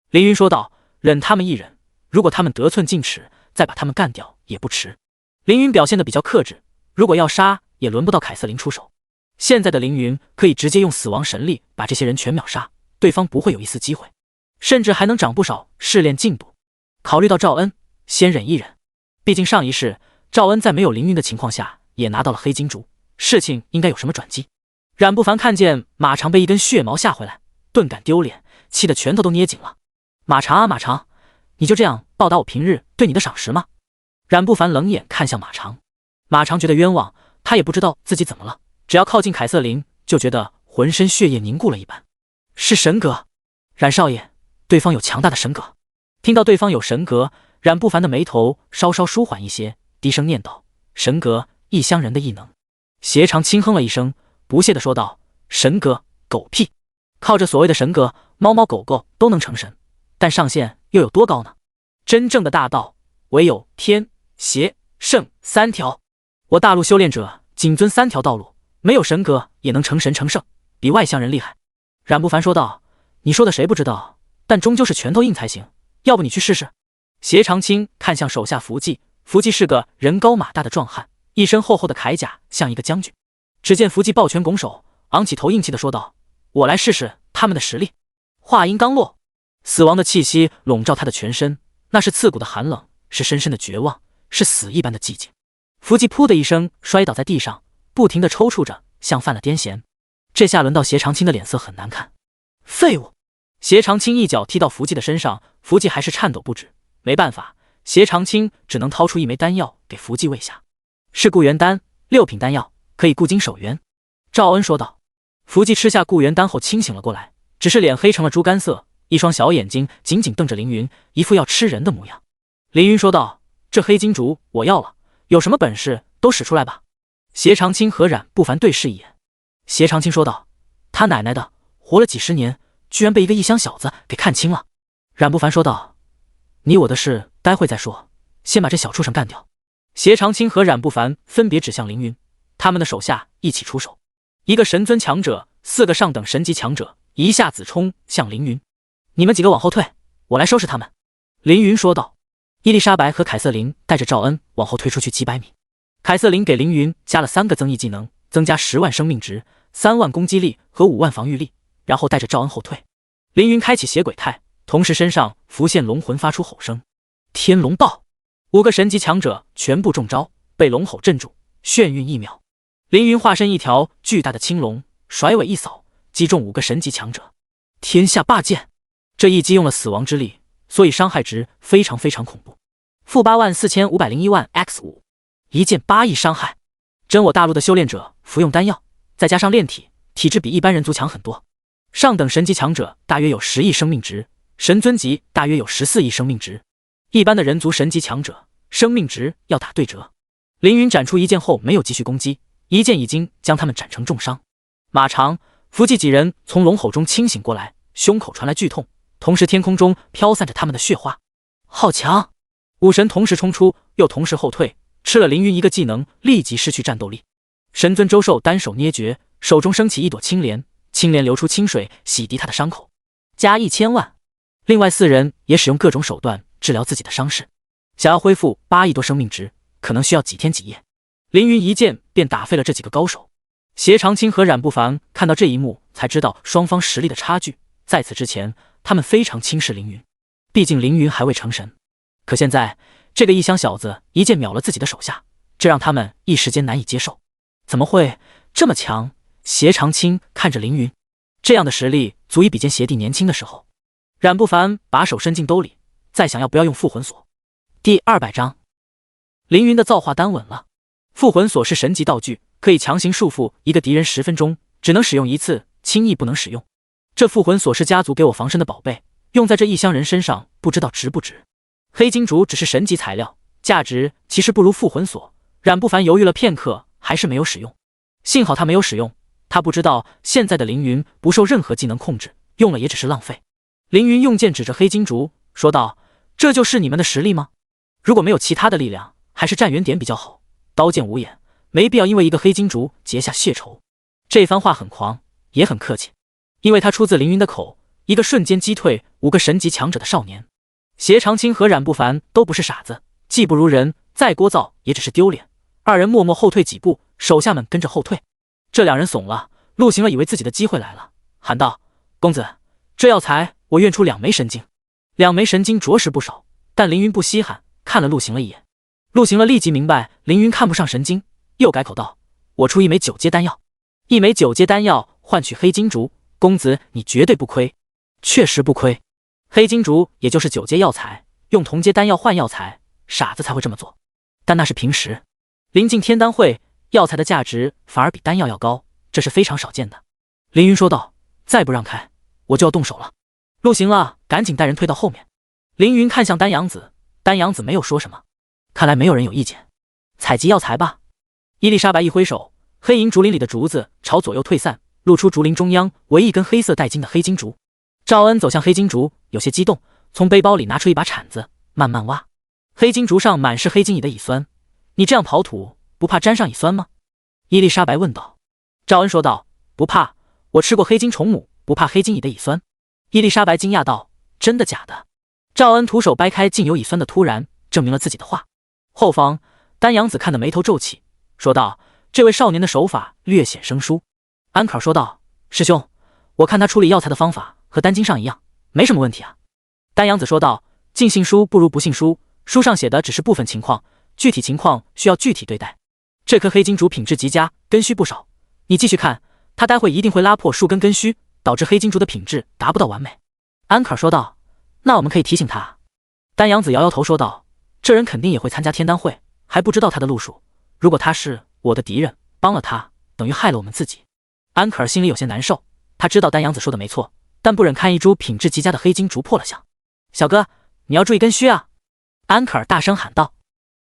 凌云说道：忍他们一忍，如果他们得寸进尺，再把他们干掉也不迟。凌云表现得比较克制，如果要杀也轮不到凯瑟琳出手。现在的凌云可以直接用死亡神力把这些人全秒杀，对方不会有一丝机会，甚至还能长不少试炼进度。考虑到赵恩，先忍一忍，毕竟上一世赵恩在没有凌云的情况下也拿到了黑金竹，事情应该有什么转机。冉不凡看见马长被一根血矛吓回来，顿感丢脸，气得拳头都捏紧了。马长啊马长，你就这样报答我平日对你的赏识吗？冉不凡冷眼看向马长，马长觉得冤枉，他也不知道自己怎么了，只要靠近凯瑟琳就觉得浑身血液凝固了一般。是神格，冉少爷，对方有强大的神格。听到对方有神格，冉不凡的眉头稍稍舒缓一些，低声念道：神格，异乡人的异能。斜长轻哼了一声，不屑地说道：神格，狗屁！靠着所谓的神格，猫猫狗狗都能成神，但上限又有多高呢？真正的大道，唯有天、邪、圣3条。我大陆修炼者仅遵3条道路，没有神格也能成神成圣，比外乡人厉害。冉不凡说道：你说的谁不知道，但终究是拳头硬才行，要不你去试试。斜长青看向手下伏季，伏季是个人高马大的壮汉，一身厚厚的铠甲，像一个将军。只见伏季抱拳拱手，昂起头硬气地说道：我来试试他们的实力。话音刚落，死亡的气息笼罩他的全身，那是刺骨的寒冷，是深深的绝望，是死一般的寂静。伏季噗的一声摔倒在地上，不停地抽搐着，像犯了癫痫。这下轮到斜长青的脸色很难看。废物！斜长青一脚踢到伏季的身上，伏季还是颤抖不止。没办法，斜长青只能掏出一枚丹药给伏季喂下，是固元丹，6品丹药，可以固精守元。赵恩说道。伏季吃下固元丹后清醒了过来，只是脸黑成了猪肝色，一双小眼睛紧紧瞪着凌云，一副要吃人的模样。凌云说道：这黑金竹我要了，有什么本事都使出来吧。斜长青和冉不凡对视一眼。斜长青说道：他奶奶的，活了几十年，居然被一个异乡小子给看清了。冉不凡说道：你我的事待会再说，先把这小畜生干掉。斜长青和冉不凡分别指向凌云，他们的手下一起出手，一个神尊强者，4个上等神级强者一下子冲向凌云。你们几个往后退，我来收拾他们。凌云说道。伊丽莎白和凯瑟琳带着赵恩往后退出去几百米。凯瑟琳给凌云加了3个增益技能，增加10万生命值、3万攻击力和5万防御力，然后带着赵恩后退。凌云开启血鬼态，同时身上浮现龙魂，发出吼声：天龙爆！5个神级强者全部中招，被龙吼镇住，眩晕1秒。凌云化身一条巨大的青龙，甩尾一扫，击中5个神级强者。天下霸剑！这一击用了死亡之力，所以伤害值非常非常恐怖。负84501万 x5， 一剑8亿伤害。真我大陆的修炼者服用丹药，再加上炼体，体质比一般人族强很多。上等神级强者大约有10亿生命值，神尊级大约有14亿生命值，一般的人族神级强者生命值要打对折。凌云斩出一剑后没有继续攻击，一剑已经将他们斩成重伤。马长、伏击几人从龙吼中清醒过来，胸口传来剧痛，同时天空中飘散着他们的血花。好强！五神同时冲出，又同时后退，吃了凌云一个技能，立即失去战斗力。神尊周寿单手捏诀，手中升起一朵青莲，青莲流出清水，洗涤他的伤口。加1000万。另外4人也使用各种手段治疗自己的伤势，想要恢复8亿多生命值，可能需要几天几夜。凌云一剑便打废了这几个高手。斜长青和冉不凡看到这一幕，才知道双方实力的差距。在此之前，他们非常轻视凌云，毕竟凌云还未成神。可现在，这个异乡小子一剑秒了自己的手下，这让他们一时间难以接受。怎么会这么强？斜长青看着凌云，这样的实力足以比肩邪帝年轻的时候。冉不凡把手伸进兜里，再想要不要用复魂锁。第200章，凌云的造化丹稳了。复魂锁是神级道具，可以强行束缚一个敌人10分钟，只能使用一次，轻易不能使用。这复魂锁是家族给我防身的宝贝，用在这异乡人身上，不知道值不值。黑金竹只是神级材料，价值其实不如复魂锁。冉不凡犹豫了片刻，还是没有使用。幸好他没有使用，他不知道现在的凌云不受任何技能控制，用了也只是浪费。凌云用剑指着黑金竹说道：“这就是你们的实力吗？如果没有其他的力量，还是站远点比较好。刀剑无眼，没必要因为一个黑金竹结下血仇。”这番话很狂，也很客气，因为他出自凌云的口，一个瞬间击退5个神级强者的少年。斜长青和冉不凡都不是傻子，技不如人，再聒噪也只是丢脸。2人默默后退几步，手下们跟着后退。这2人怂了，陆行了以为自己的机会来了，喊道：“公子，这药材我愿出2枚神晶。”2枚神晶着实不少，但凌云不稀罕，看了陆行了一眼。陆行了立即明白凌云看不上神晶，又改口道：“我出1枚9阶丹药，1枚9阶丹药换取黑金竹，公子你绝对不亏。”确实不亏，黑金竹也就是9阶药材，用同阶丹药换药材，傻子才会这么做。但那是平时，临近天丹会，药材的价值反而比丹药要高，这是非常少见的。凌云说道：“再不让开，我就要动手了。”陆行了赶紧带人退到后面。凌云看向丹阳子，丹阳子没有说什么，看来没有人有意见。采集药材吧。伊丽莎白一挥手，黑银竹林里的竹子朝左右退散，露出竹林中央唯一根黑色带茎的黑金竹。赵恩走向黑金竹，有些激动，从背包里拿出一把铲子，慢慢挖。黑金竹上满是黑金蚁的蚁酸，你这样刨土，不怕沾上蚁酸吗？伊丽莎白问道。赵恩说道：“不怕，我吃过黑金虫母，不怕黑金蚁的蚁酸。”伊丽莎白惊讶道：“真的假的？”赵恩徒手掰开竟有蚁酸的突然，证明了自己的话。后方，丹阳子看得眉头皱起，说道：“这位少年的手法略显生疏。”安可儿说道：“师兄，我看他处理药材的方法和丹经上一样，没什么问题啊。”丹阳子说道：“尽信书不如不信书，书上写的只是部分情况，具体情况需要具体对待。这颗黑金竹品质极佳，根须不少，你继续看，他待会一定会拉破树根根须，导致黑金竹的品质达不到完美。”安可儿说道：“那我们可以提醒他。”丹阳子摇摇头说道：“这人肯定也会参加天丹会，还不知道他的路数。如果他是我的敌人，帮了他，等于害了我们自己。”安可儿心里有些难受，他知道丹阳子说的没错，但不忍看一株品质极佳的黑金竹破了相。“小哥，你要注意根须啊！”安可儿大声喊道。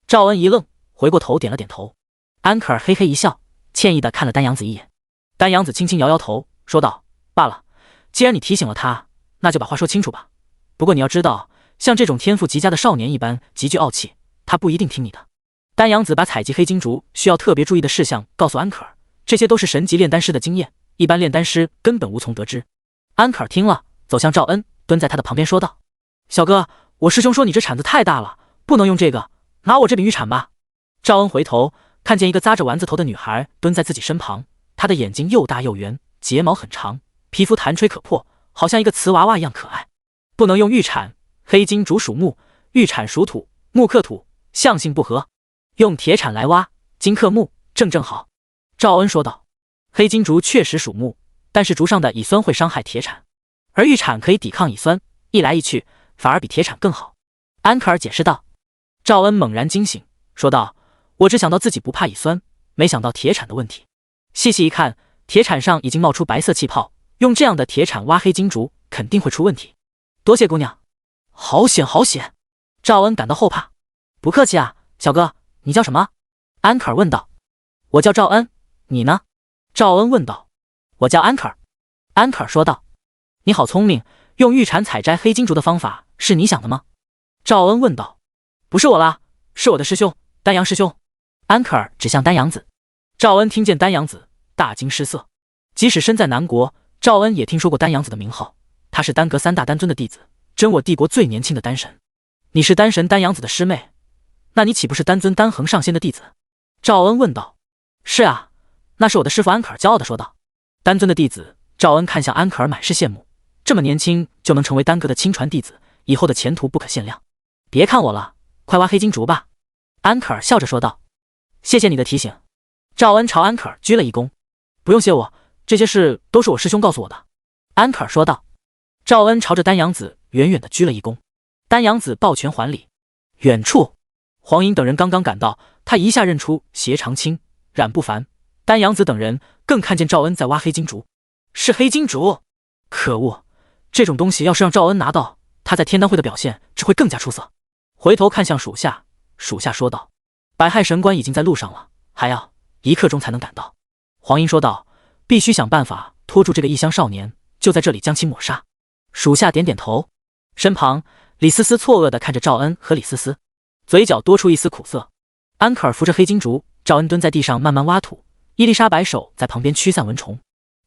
赵恩一愣，回过头点了点头。安可儿嘿嘿一笑，歉意地看了丹阳子一眼。丹阳子轻轻摇摇头，说道：“罢了，既然你提醒了他，那就把话说清楚吧。不过你要知道，像这种天赋极佳的少年一般极具傲气，他不一定听你的。”丹阳子把采集黑金竹需要特别注意的事项告诉安可儿，这些都是神级炼丹师的经验，一般炼丹师根本无从得知。安可儿听了，走向赵恩，蹲在他的旁边说道：“小哥，我师兄说你这铲子太大了，不能用这个，拿我这柄玉铲吧。”赵恩回头看见一个扎着丸子头的女孩蹲在自己身旁，她的眼睛又大又圆，睫毛很长，皮肤弹吹可破，好像一个瓷娃娃一样可爱。不能用玉铲，黑金竹属木，玉铲属土，木克土，相性不合，用铁铲来挖，金克木，正好。赵恩说道。黑金竹确实属木，但是竹上的蚁酸会伤害铁铲，而玉铲可以抵抗蚁酸，一来一去反而比铁铲更好。安可儿解释道。赵恩猛然惊醒，说道：“我只想到自己不怕蚁酸，没想到铁铲的问题。细细一看，铁铲上已经冒出白色气泡，用这样的铁铲挖黑金竹肯定会出问题。多谢姑娘。”“好险好险！”赵恩感到后怕。“不客气啊，小哥，你叫什么？”安可儿问道。“我叫赵恩，你呢？”赵恩问道。“我叫安可儿。”安可儿说道。你好聪明，用玉蝉采摘黑金竹的方法是你想的吗？赵恩问道。不是我啦，是我的师兄丹阳师兄。安可儿指向丹阳子。赵恩听见丹阳子，大惊失色。即使身在南国，赵恩也听说过丹阳子的名号，他是丹阁3大丹尊的弟子，真我帝国最年轻的丹神。你是丹神丹阳子的师妹，那你岂不是丹尊丹衡上仙的弟子？赵恩问道。是啊，那是我的师父安可儿骄傲地说道。丹尊的弟子，赵恩看向安可儿满是羡慕，这么年轻就能成为丹阁的亲传弟子，以后的前途不可限量。别看我了，快挖黑金竹吧。安可儿笑着说道。谢谢你的提醒。赵恩朝安可儿鞠了一躬。不用谢我，这些事都是我师兄告诉我的。安可儿说道。赵恩朝着丹阳子远远地鞠了一躬。丹阳子抱拳还礼。远处，黄莹等人刚刚赶到，他一下认出斜长青、冉不凡、丹阳子等人，更看见赵恩在挖黑金竹。是黑金竹！可恶，这种东西要是让赵恩拿到，他在天丹会的表现只会更加出色。回头看向属下，属下说道：百害神官已经在路上了，还要1刻钟才能赶到。黄英说道：必须想办法拖住这个异乡少年，就在这里将其抹杀。属下点点头。身旁李思思错愕地看着赵恩和李思思，嘴角多出一丝苦涩。安可儿扶着黑金竹，赵恩蹲在地上慢慢挖土，伊丽莎白手在旁边驱散蚊虫。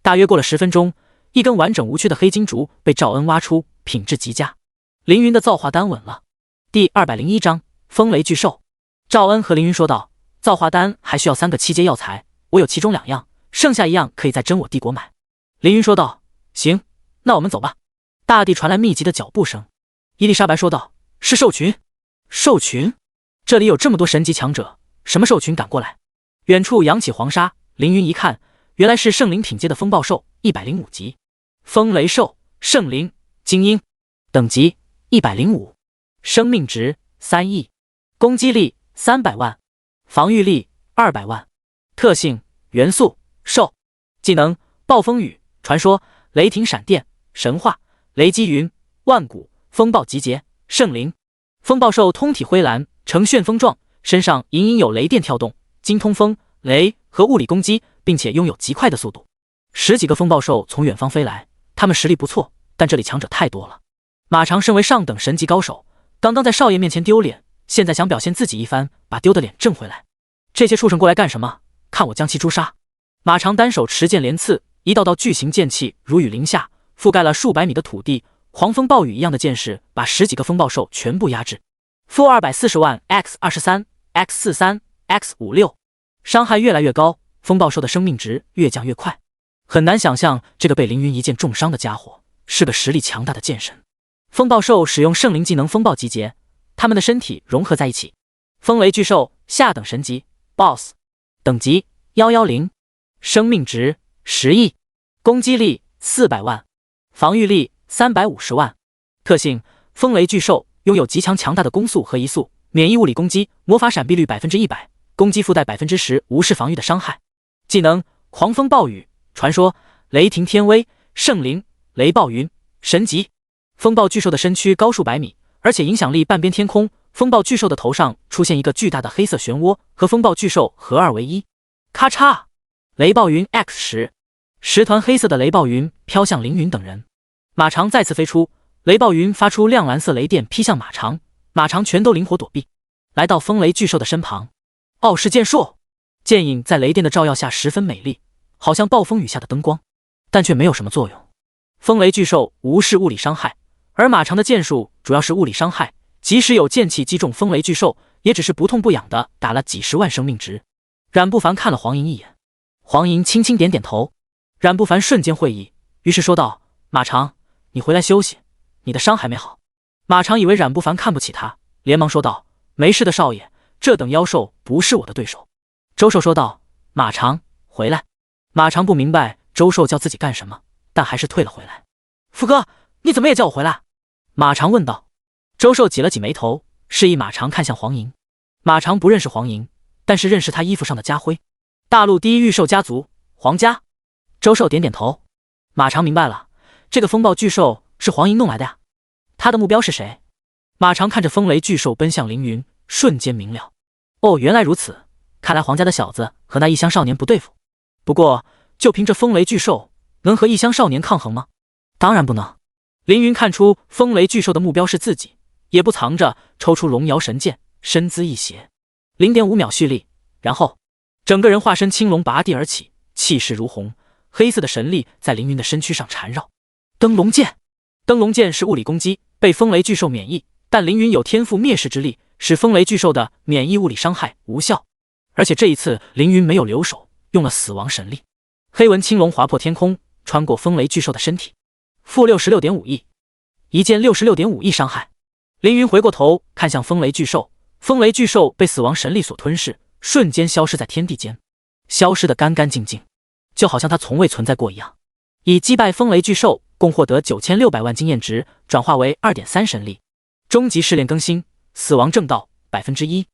大约过了10分钟，一根完整无缺的黑金竹被赵恩挖出，品质极佳。凌云的造化丹稳了。第201章风雷巨兽。赵恩和凌云说道：造化丹还需要3个7阶药材，我有其中2样，剩下1样可以在真我帝国买。凌云说道：行，那我们走吧。大地传来密集的脚步声。伊丽莎白说道：是兽群。兽群？这里有这么多神级强者，什么兽群赶过来？远处扬起黄沙，凌云一看，原来是圣灵品阶的风暴兽，105级。风雷兽，圣灵，精英，等级105，生命值3亿，攻击力300万，防御力200万，特性元素兽，技能暴风雨，传说雷霆闪电，神话雷击云，万古风暴集结，圣灵。风暴兽通体灰蓝，呈旋风状，身上隐隐有雷电跳动，精通风、雷和物理攻击，并且拥有极快的速度。10几个风暴兽从远方飞来，他们实力不错，但这里强者太多了。马长身为上等神级高手，刚刚在少爷面前丢脸，现在想表现自己一番，把丢的脸挣回来。这些畜生过来干什么？看我将其诛杀！马长单手持剑连刺，一道道巨型剑气如雨淋下，覆盖了数百米的土地。狂风暴雨一样的剑势把10几个风暴兽全部压制。负240万 x23 x43 x56，伤害越来越高，风暴兽的生命值越降越快。很难想象这个被凌云一剑重伤的家伙是个实力强大的剑神。风暴兽使用圣灵技能风暴集结，他们的身体融合在一起。风雷巨兽下等神级 BOSS， 等级110，生命值10亿，攻击力400万，防御力350万，特性风雷巨兽，拥有极强大的攻速和移速，免疫物理攻击，魔法闪避率100%，攻击附带10%无视防御的伤害。技能狂风暴雨，传说雷霆天威，圣灵雷暴云，神级。风暴巨兽的身躯高数百米，而且影响力半边天空。风暴巨兽的头上出现一个巨大的黑色漩涡，和风暴巨兽合二为一。咔嚓，雷暴云 X10，10团黑色的雷暴云飘向凌云等人。马长再次飞出，雷暴云发出亮蓝色雷电劈向马长，马长全都灵活躲避，来到风雷巨兽的身旁。傲视剑术，剑影在雷电的照耀下十分美丽，好像暴风雨下的灯光，但却没有什么作用。风雷巨兽无视物理伤害，而马长的剑术主要是物理伤害，即使有剑气击中风雷巨兽，也只是不痛不痒的打了几十万生命值。冉不凡看了黄莹一眼，黄莹轻轻点点头。冉不凡瞬间会意，于是说道：马长，你回来休息，你的伤还没好。马长以为冉不凡看不起他，连忙说道：没事的少爷，这等妖兽不是我的对手。周寿说道：马长，回来。马长不明白周寿叫自己干什么，但还是退了回来。福哥，你怎么也叫我回来？马长问道。周寿挤了挤眉头，示意马长看向黄莹。马长不认识黄莹，但是认识他衣服上的家徽，大陆第一御兽家族黄家。周寿点点头。马长明白了，这个风暴巨兽是黄莹弄来的呀。他的目标是谁？马长看着风雷巨兽奔向凌云，瞬间明了。哦，原来如此，看来黄家的小子和那异乡少年不对付。不过就凭这风雷巨兽，能和异乡少年抗衡吗？当然不能。凌云看出风雷巨兽的目标是自己，也不藏着，抽出龙摇神剑，身姿一斜， 0.5 秒蓄力，然后整个人化身青龙拔地而起，气势如虹，黑色的神力在凌云的身躯上缠绕。灯笼剑，灯笼剑是物理攻击，被风雷巨兽免疫，但凌云有天赋灭世之力，使风雷巨兽的免疫物理伤害无效。而且这一次凌云没有留手，用了死亡神力，黑纹青龙划破天空，穿过风雷巨兽的身体，负 66.5 亿，一剑 66.5 亿伤害。凌云回过头看向风雷巨兽，风雷巨兽被死亡神力所吞噬，瞬间消失在天地间，消失得干干净净，就好像它从未存在过一样。以击败风雷巨兽共获得9600万经验值，转化为 2.3 神力。终极试炼更新，死亡正道 1%。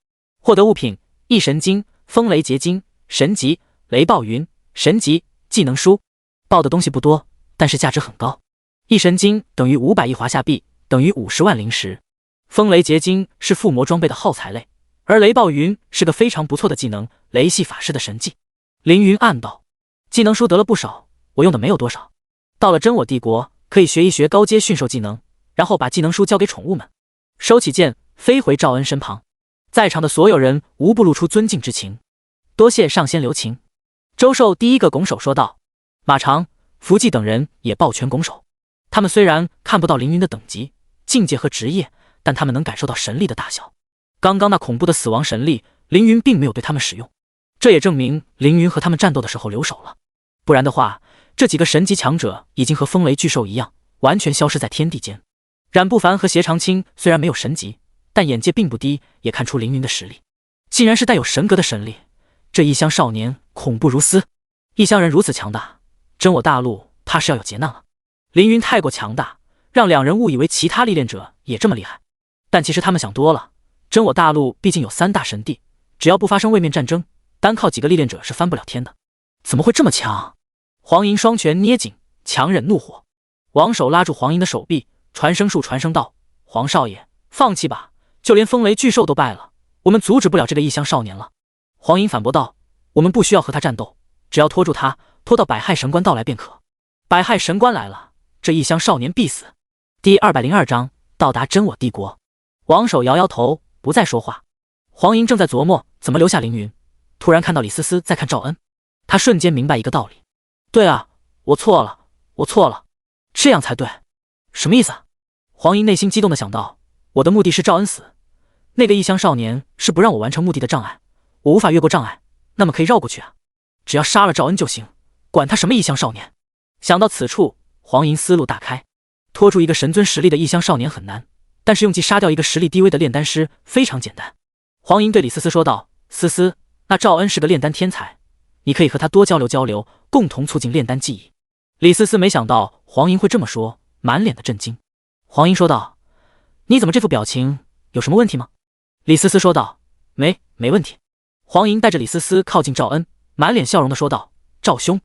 获得物品：异神经、风雷结晶、神级、雷暴云、神级、技能书。报的东西不多，但是价值很高。异神经等于500亿华夏币，等于50万灵石。风雷结晶是附魔装备的耗材类，而雷暴云是个非常不错的技能，雷系法师的神技。凌云暗道，技能书得了不少，我用的没有多少。到了真我帝国，可以学一学高阶驯兽技能，然后把技能书交给宠物们。收起剑，飞回赵恩身旁，在场的所有人无不露出尊敬之情。多谢上仙留情。周寿第一个拱手说道。马长、福记等人也抱拳拱手。他们虽然看不到凌云的等级、境界和职业，但他们能感受到神力的大小。刚刚那恐怖的死亡神力，凌云并没有对他们使用，这也证明凌云和他们战斗的时候留手了。不然的话，这几个神级强者已经和风雷巨兽一样，完全消失在天地间。冉不凡和邪长青虽然没有神级，但眼界并不低，也看出凌云的实力，竟然是带有神格的神力。这异乡少年恐怖如斯，异乡人如此强大，真我大陆怕是要有劫难了。凌云太过强大，让两人误以为其他历练者也这么厉害，但其实他们想多了。真我大陆毕竟有3大神地，只要不发生位面战争，单靠几个历练者是翻不了天的。怎么会这么强？黄银双拳捏紧，强忍怒火。王守拉住黄银的手臂，传声术传声道：黄少爷，放弃吧，就连风雷巨兽都败了，我们阻止不了这个异乡少年了。黄银反驳道：我们不需要和他战斗，只要拖住他，拖到百害神官到来便可。百害神官来了，这异乡少年必死。第202章到达真我帝国。王守摇摇头，不再说话。黄银正在琢磨怎么留下凌云，突然看到李思思在看赵恩，他瞬间明白一个道理：对啊，我错了，我错了，这样才对。什么意思？黄银内心激动地想到，我的目的是赵恩死，那个异乡少年是不让我完成目的的障碍，我无法越过障碍，那么可以绕过去啊，只要杀了赵恩就行，管他什么异乡少年。想到此处，黄银思路大开，拖住一个神尊实力的异乡少年很难，但是用计杀掉一个实力低微的炼丹师非常简单。黄银对李思思说道：思思，那赵恩是个炼丹天才，你可以和他多交流交流，共同促进炼丹技艺。李思思没想到黄银会这么说，满脸的震惊。黄银说道：你怎么这副表情，有什么问题吗？李思思说道：没问题。黄银带着李思思靠近赵恩，满脸笑容的说道：赵兄，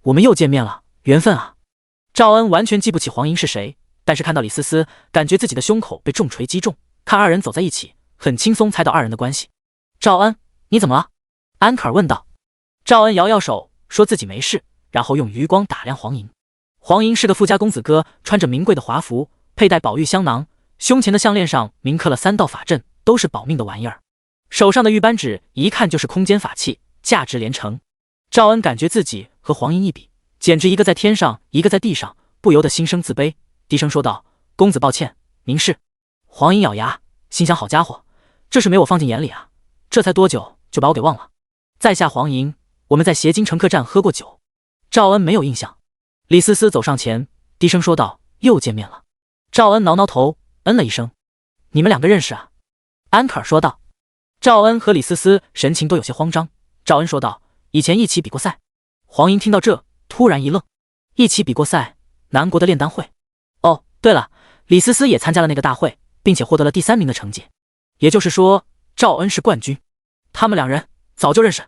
我们又见面了，缘分啊。赵恩完全记不起黄银是谁，但是看到李思思，感觉自己的胸口被重锤击中，看二人走在一起，很轻松猜到二人的关系。赵恩，你怎么了？安可儿问道。赵恩摇摇手，说自己没事，然后用余光打量黄银。黄银是个富家公子哥，穿着名贵的华服，佩戴宝玉香囊，胸前的项链上铭刻了3道法阵，都是保命的玩意儿。手上的玉扳指一看就是空间法器，价值连城。赵恩感觉自己和黄银一比，简直一个在天上，一个在地上，不由得心生自卑，低声说道：公子抱歉，您是？黄银咬牙，心想好家伙，这是没我放进眼里啊，这才多久就把我给忘了。在下黄银，我们在协金乘客站喝过酒。赵恩没有印象。李思思走上前，低声说道：又见面了。赵恩挠挠头，嗯了一声。你们2个认识啊？安可儿说道。赵恩和李思思神情都有些慌张。赵恩说道：以前一起比过赛。黄银听到这，突然一愣。一起比过赛？南国的炼丹会？哦，对了，李思思也参加了那个大会，并且获得了第3名的成绩。也就是说，赵恩是冠军。他们2人早就认识。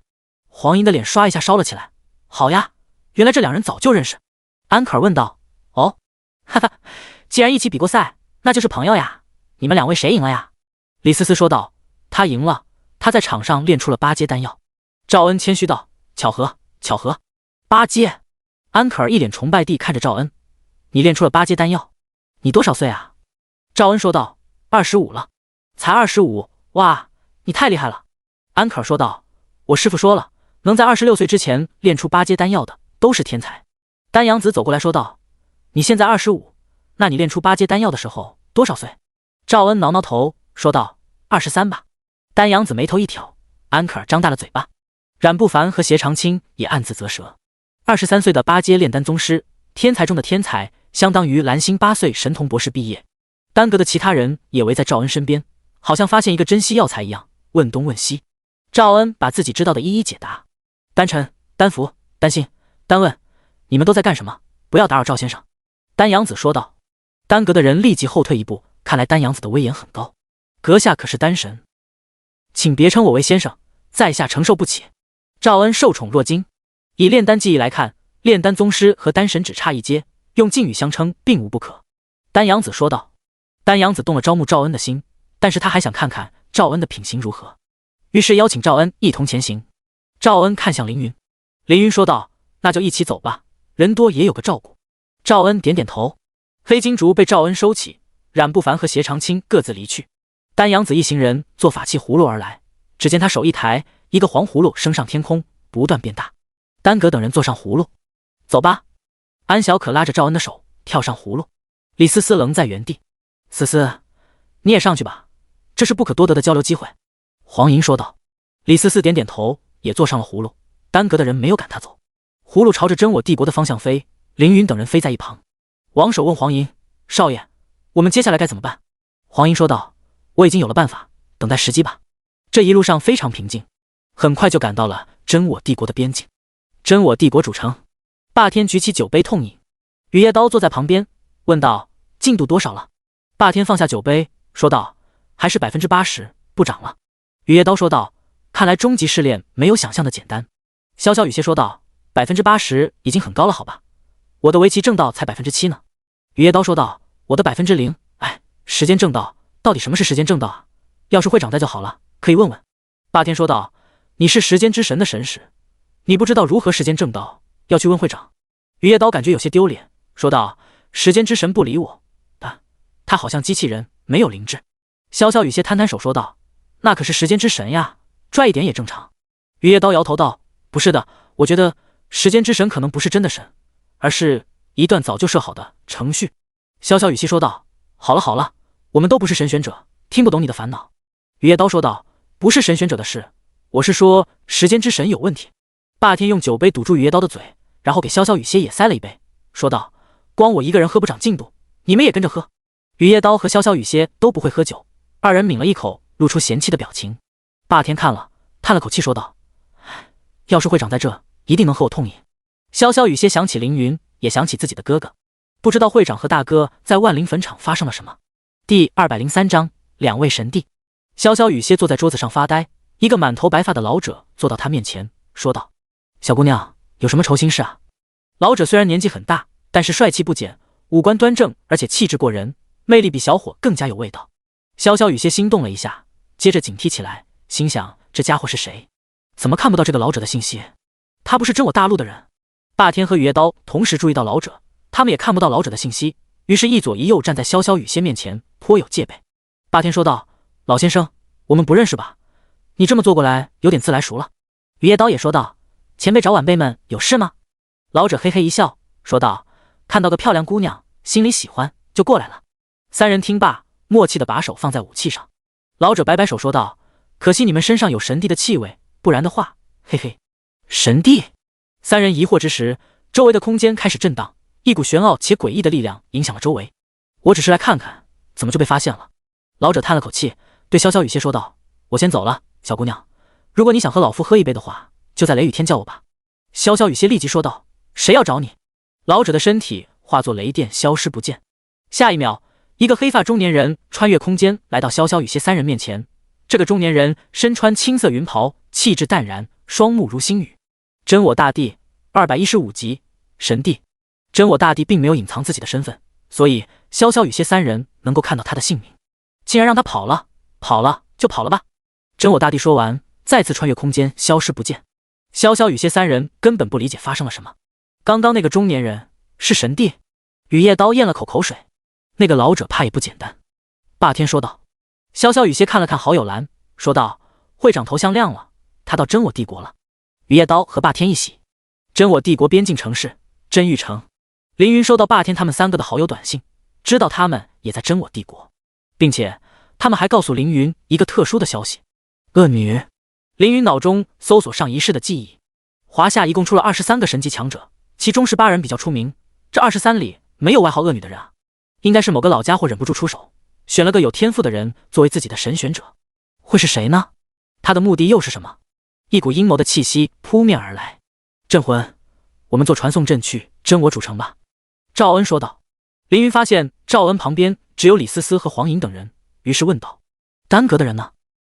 黄银的脸刷一下烧了起来。好呀，原来这2人早就认识。安可儿问道：哦，哈哈，既然一起比过赛，那就是朋友呀。你们2位谁赢了呀？李思思说道：他赢了，他在场上练出了8阶丹药。赵恩谦虚道：巧合，巧合。8阶？安可儿一脸崇拜地看着赵恩：“你练出了8阶丹药，你多少岁啊？”赵恩说道：“25了。”才25，哇，你太厉害了！安可儿说道：“我师父说了，能在26岁之前练出8阶丹药的都是天才。”丹阳子走过来说道：“你现在25，那你练出8阶丹药的时候多少岁？”赵恩挠挠头说道：“23吧。”丹阳子眉头一挑，安可儿张大了嘴巴。冉不凡和斜长青也暗自啧舌。23岁的8阶炼丹宗师，天才中的天才，相当于蓝星8岁神童博士毕业。丹阁的其他人也围在赵恩身边，好像发现一个珍稀药材一样，问东问西。赵恩把自己知道的一一解答。丹晨、丹福、丹心、丹问，你们都在干什么？不要打扰赵先生。丹阳子说道。丹阁的人立即后退一步，看来丹阳子的威严很高。阁下可是丹神，请别称我为先生，在下承受不起。赵恩受宠若惊。以炼丹技艺来看，炼丹宗师和丹神只差一阶，用敬语相称并无不可。丹阳子说道。丹阳子动了招募赵恩的心，但是他还想看看赵恩的品行如何，于是邀请赵恩一同前行。赵恩看向凌云，凌云说道：“那就一起走吧，人多也有个照顾。”赵恩点点头。黑金竹被赵恩收起，冉不凡和斜长青各自离去。丹阳子一行人坐法器葫芦而来，只见他手一抬，一个黄葫芦升上天空，不断变大。丹阁等人坐上葫芦，走吧。安小可拉着赵恩的手跳上葫芦，李思思愣在原地。思思，你也上去吧，这是不可多得的交流机会。黄莹说道。李思思点点头，也坐上了葫芦。丹阁的人没有赶他走，葫芦朝着真我帝国的方向飞，凌云等人飞在一旁。王守问黄莹：“少爷，我们接下来该怎么办？”黄莹说道：“我已经有了办法，等待时机吧。”这一路上非常平静，很快就赶到了真我帝国的边境。真我帝国主城，霸天举起酒杯痛饮。雨夜刀坐在旁边问道：“进度多少了？”霸天放下酒杯说道：“还是80%，不涨了。”雨夜刀说道：“看来终极试炼没有想象的简单。”潇潇雨歇说道：“80%已经很高了，好吧？我的围棋正道才7%呢。”雨夜刀说道：“我的0%，哎，时间正道，到底什么是时间正道啊？要是会长在就好了，可以问问。”霸天说道：“你是时间之神的神使，你不知道如何时间正道，要去问会长。”雨夜刀感觉有些丢脸，说道：“时间之神不理我，他好像机器人，没有灵智。”潇潇雨歇摊摊手说道：“那可是时间之神呀，拽一点也正常。”雨夜刀摇头道：“不是的，我觉得时间之神可能不是真的神，而是一段早就设好的程序。”潇潇雨歇说道：“好了好了，我们都不是神选者，听不懂你的烦恼。”雨夜刀说道：“不是神选者的事，我是说时间之神有问题。”霸天用酒杯堵住雨夜刀的嘴，然后给潇潇雨歇也塞了一杯，说道：“光我一个人喝不长进度，你们也跟着喝。”雨夜刀和潇潇雨歇都不会喝酒，二人抿了一口，露出嫌弃的表情。霸天看了，叹了口气说道：“要是会长在这，一定能和我痛饮。”潇潇雨歇想起凌云，也想起自己的哥哥，不知道会长和大哥在万灵坟场发生了什么。第203章，两位神帝。潇潇雨歇坐在桌子上发呆，一个满头白发的老者坐到他面前，说道：“小姑娘，有什么愁心事啊？”老者虽然年纪很大，但是帅气不减，五官端正，而且气质过人，魅力比小伙更加有味道。潇潇雨歇心动了一下，接着警惕起来，心想这家伙是谁？怎么看不到这个老者的信息？他不是真我大陆的人。霸天和雨夜刀同时注意到老者，他们也看不到老者的信息，于是一左一右站在潇潇雨歇面前，颇有戒备。霸天说道：“老先生，我们不认识吧？你这么坐过来，有点自来熟了。”雨夜刀也说道：“前辈找晚辈们有事吗？”老者嘿嘿一笑，说道：“看到个漂亮姑娘，心里喜欢，就过来了。”三人听罢，默契的把手放在武器上。老者摆摆手说道：“可惜你们身上有神帝的气味，不然的话，嘿嘿。”神帝？三人疑惑之时，周围的空间开始震荡，一股玄奥且诡异的力量影响了周围。我只是来看看，怎么就被发现了？老者叹了口气，对潇潇雨歇说道：“我先走了，小姑娘，如果你想和老夫喝一杯的话，就在雷雨天叫我吧。”潇潇雨歇立即说道：“谁要找你？”老者的身体化作雷电消失不见。下一秒，一个黑发中年人穿越空间来到潇潇雨歇三人面前。这个中年人身穿青色云袍，气质淡然，双目如星宇。真我大帝215级神帝。真我大帝并没有隐藏自己的身份，所以潇潇雨歇三人能够看到他的姓名。既然让他跑了，跑了就跑了吧。真我大帝说完，再次穿越空间消失不见。潇潇雨歇三人根本不理解发生了什么。刚刚那个中年人是神帝？雨夜刀咽了口水，那个老者怕也不简单。霸天说道。潇潇雨歇看了看好友兰，说道：会长头像亮了，他到真我帝国了。雨夜刀和霸天一喜。真我帝国边境城市真玉城。凌云收到霸天他们3个的好友短信，知道他们也在真我帝国，并且他们还告诉凌云一个特殊的消息：恶女。凌云脑中搜索上一世的记忆，华夏一共出了23个神级强者，其中18人比较出名，这23里没有外号恶女的人啊，应该是某个老家伙忍不住出手，选了个有天赋的人作为自己的神选者。会是谁呢？他的目的又是什么？一股阴谋的气息扑面而来。镇魂，我们坐传送阵去真我主城吧。赵恩说道。凌云发现赵恩旁边只有李思思和黄莹等人，于是问道：丹阁的人呢？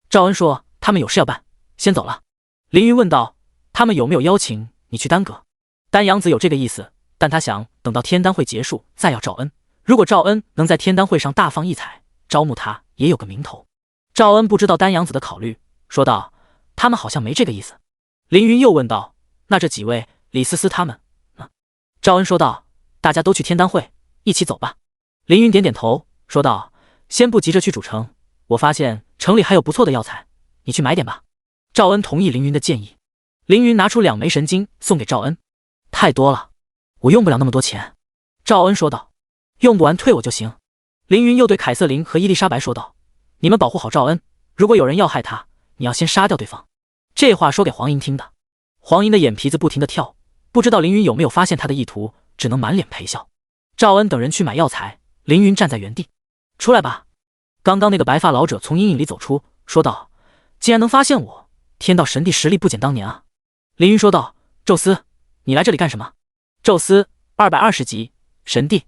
赵恩说他们有事要办，先走了。凌云问道：他们有没有邀请你去丹阁？丹阳子有这个意思，但他想等到天丹会结束再要赵恩，如果赵恩能在天丹会上大放异彩，招募他也有个名头。赵恩不知道丹阳子的考虑，说道：他们好像没这个意思。凌云又问道：那这几位李思思他们呢？赵恩说道：大家都去天丹会，一起走吧。凌云点点头，说道：先不急着去主城，我发现城里还有不错的药材，你去买点吧。赵恩同意凌云的建议。凌云拿出2枚神晶送给赵恩。太多了，我用不了那么多钱。赵恩说道。用不完退我就行。凌云又对凯瑟琳和伊丽莎白说道：你们保护好赵恩，如果有人要害他，你要先杀掉对方。这话说给黄莹听的。黄莹的眼皮子不停地跳，不知道凌云有没有发现他的意图，只能满脸陪笑。赵恩等人去买药材，凌云站在原地。出来吧。刚刚那个白发老者从阴影里走出，说道：既然能发现我，天道神帝实力不减当年啊。凌云说道：宙斯，你来这里干什么？宙斯220级神帝。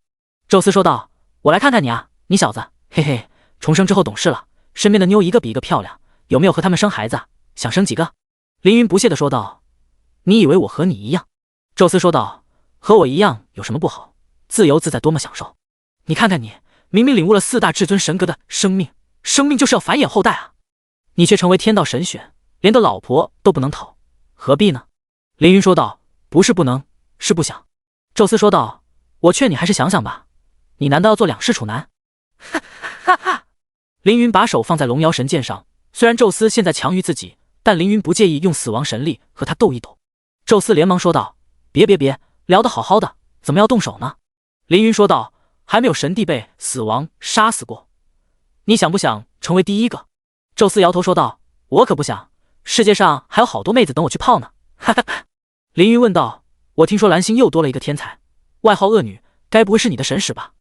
宙斯说道：我来看看你啊，你小子，嘿嘿，重生之后懂事了，身边的妞一个比一个漂亮，有没有和他们生孩子啊？想生几个？凌云不屑地说道：你以为我和你一样？宙斯说道：和我一样有什么不好？自由自在多么享受。你看看你，明明领悟了4大至尊神格的生命就是要繁衍后代啊，你却成为天道神选，连个老婆都不能讨，何必呢？凌云说道：不是不能，是不想。宙斯说道：我劝你还是想想吧，你难道要做2世处男？哈哈哈！凌云把手放在龙摇神剑上，虽然宙斯现在强于自己，但凌云不介意用死亡神力和他斗一斗。宙斯连忙说道：别，聊得好好的，怎么要动手呢？凌云说道：还没有神帝被死亡杀死过，你想不想成为第一个？宙斯摇头说道：我可不想，世界上还有好多妹子等我去泡呢。哈哈哈！凌云问道：我听说蓝星又多了一个天才，外号恶女，该不会是你的神使吧？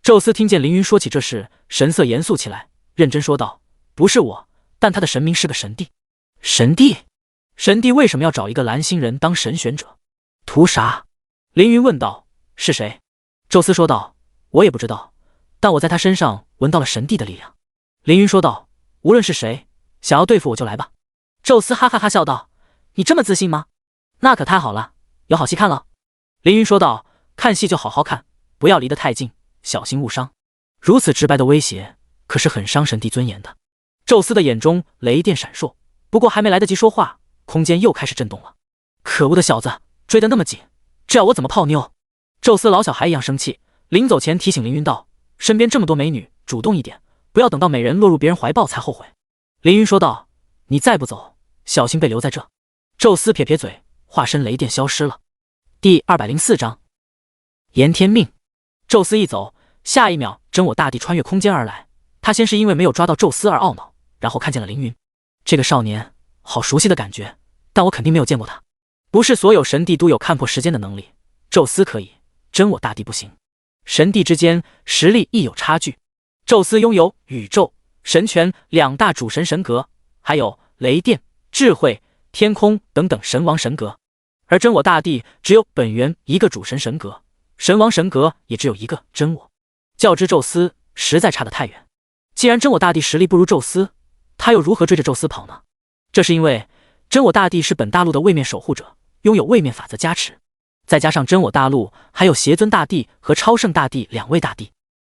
宙斯听见凌云说起这事，神色严肃起来，认真说道：不是我，但他的神明是个神帝。神帝？神帝为什么要找一个蓝星人当神选者？图啥？凌云问道：是谁？宙斯说道：我也不知道，但我在他身上闻到了神帝的力量。凌云说道：无论是谁，想要对付我就来吧。宙斯哈哈哈笑道：你这么自信吗？那可太好了，有好戏看了。凌云说道：看戏就好好看，不要离得太近，小心误伤。如此直白的威胁，可是很伤神帝尊严的。宙斯的眼中雷电闪烁，不过还没来得及说话，空间又开始震动了。可恶的小子，追得那么紧，这要我怎么泡妞？宙斯老小孩一样生气，临走前提醒凌云道：身边这么多美女，主动一点，不要等到美人落入别人怀抱才后悔。凌云说道：你再不走，小心被留在这。宙斯撇撇嘴，化身雷电消失了。第204章言天命。宙斯一走，下一秒真我大帝穿越空间而来，他先是因为没有抓到宙斯而懊恼，然后看见了凌云。这个少年好熟悉的感觉，但我肯定没有见过他。不是所有神帝都有看破时间的能力，宙斯可以，真我大帝不行。神帝之间实力亦有差距。宙斯拥有宇宙、神权2大主神神格，还有雷电、智慧、天空等等神王神格，而真我大帝只有本源一个主神神格，神王神格也只有一个真我，较之宙斯实在差得太远。既然真我大帝实力不如宙斯，他又如何追着宙斯跑呢？这是因为真我大帝是本大陆的位面守护者，拥有位面法则加持，再加上真我大陆还有邪尊大帝和超圣大帝2位大帝，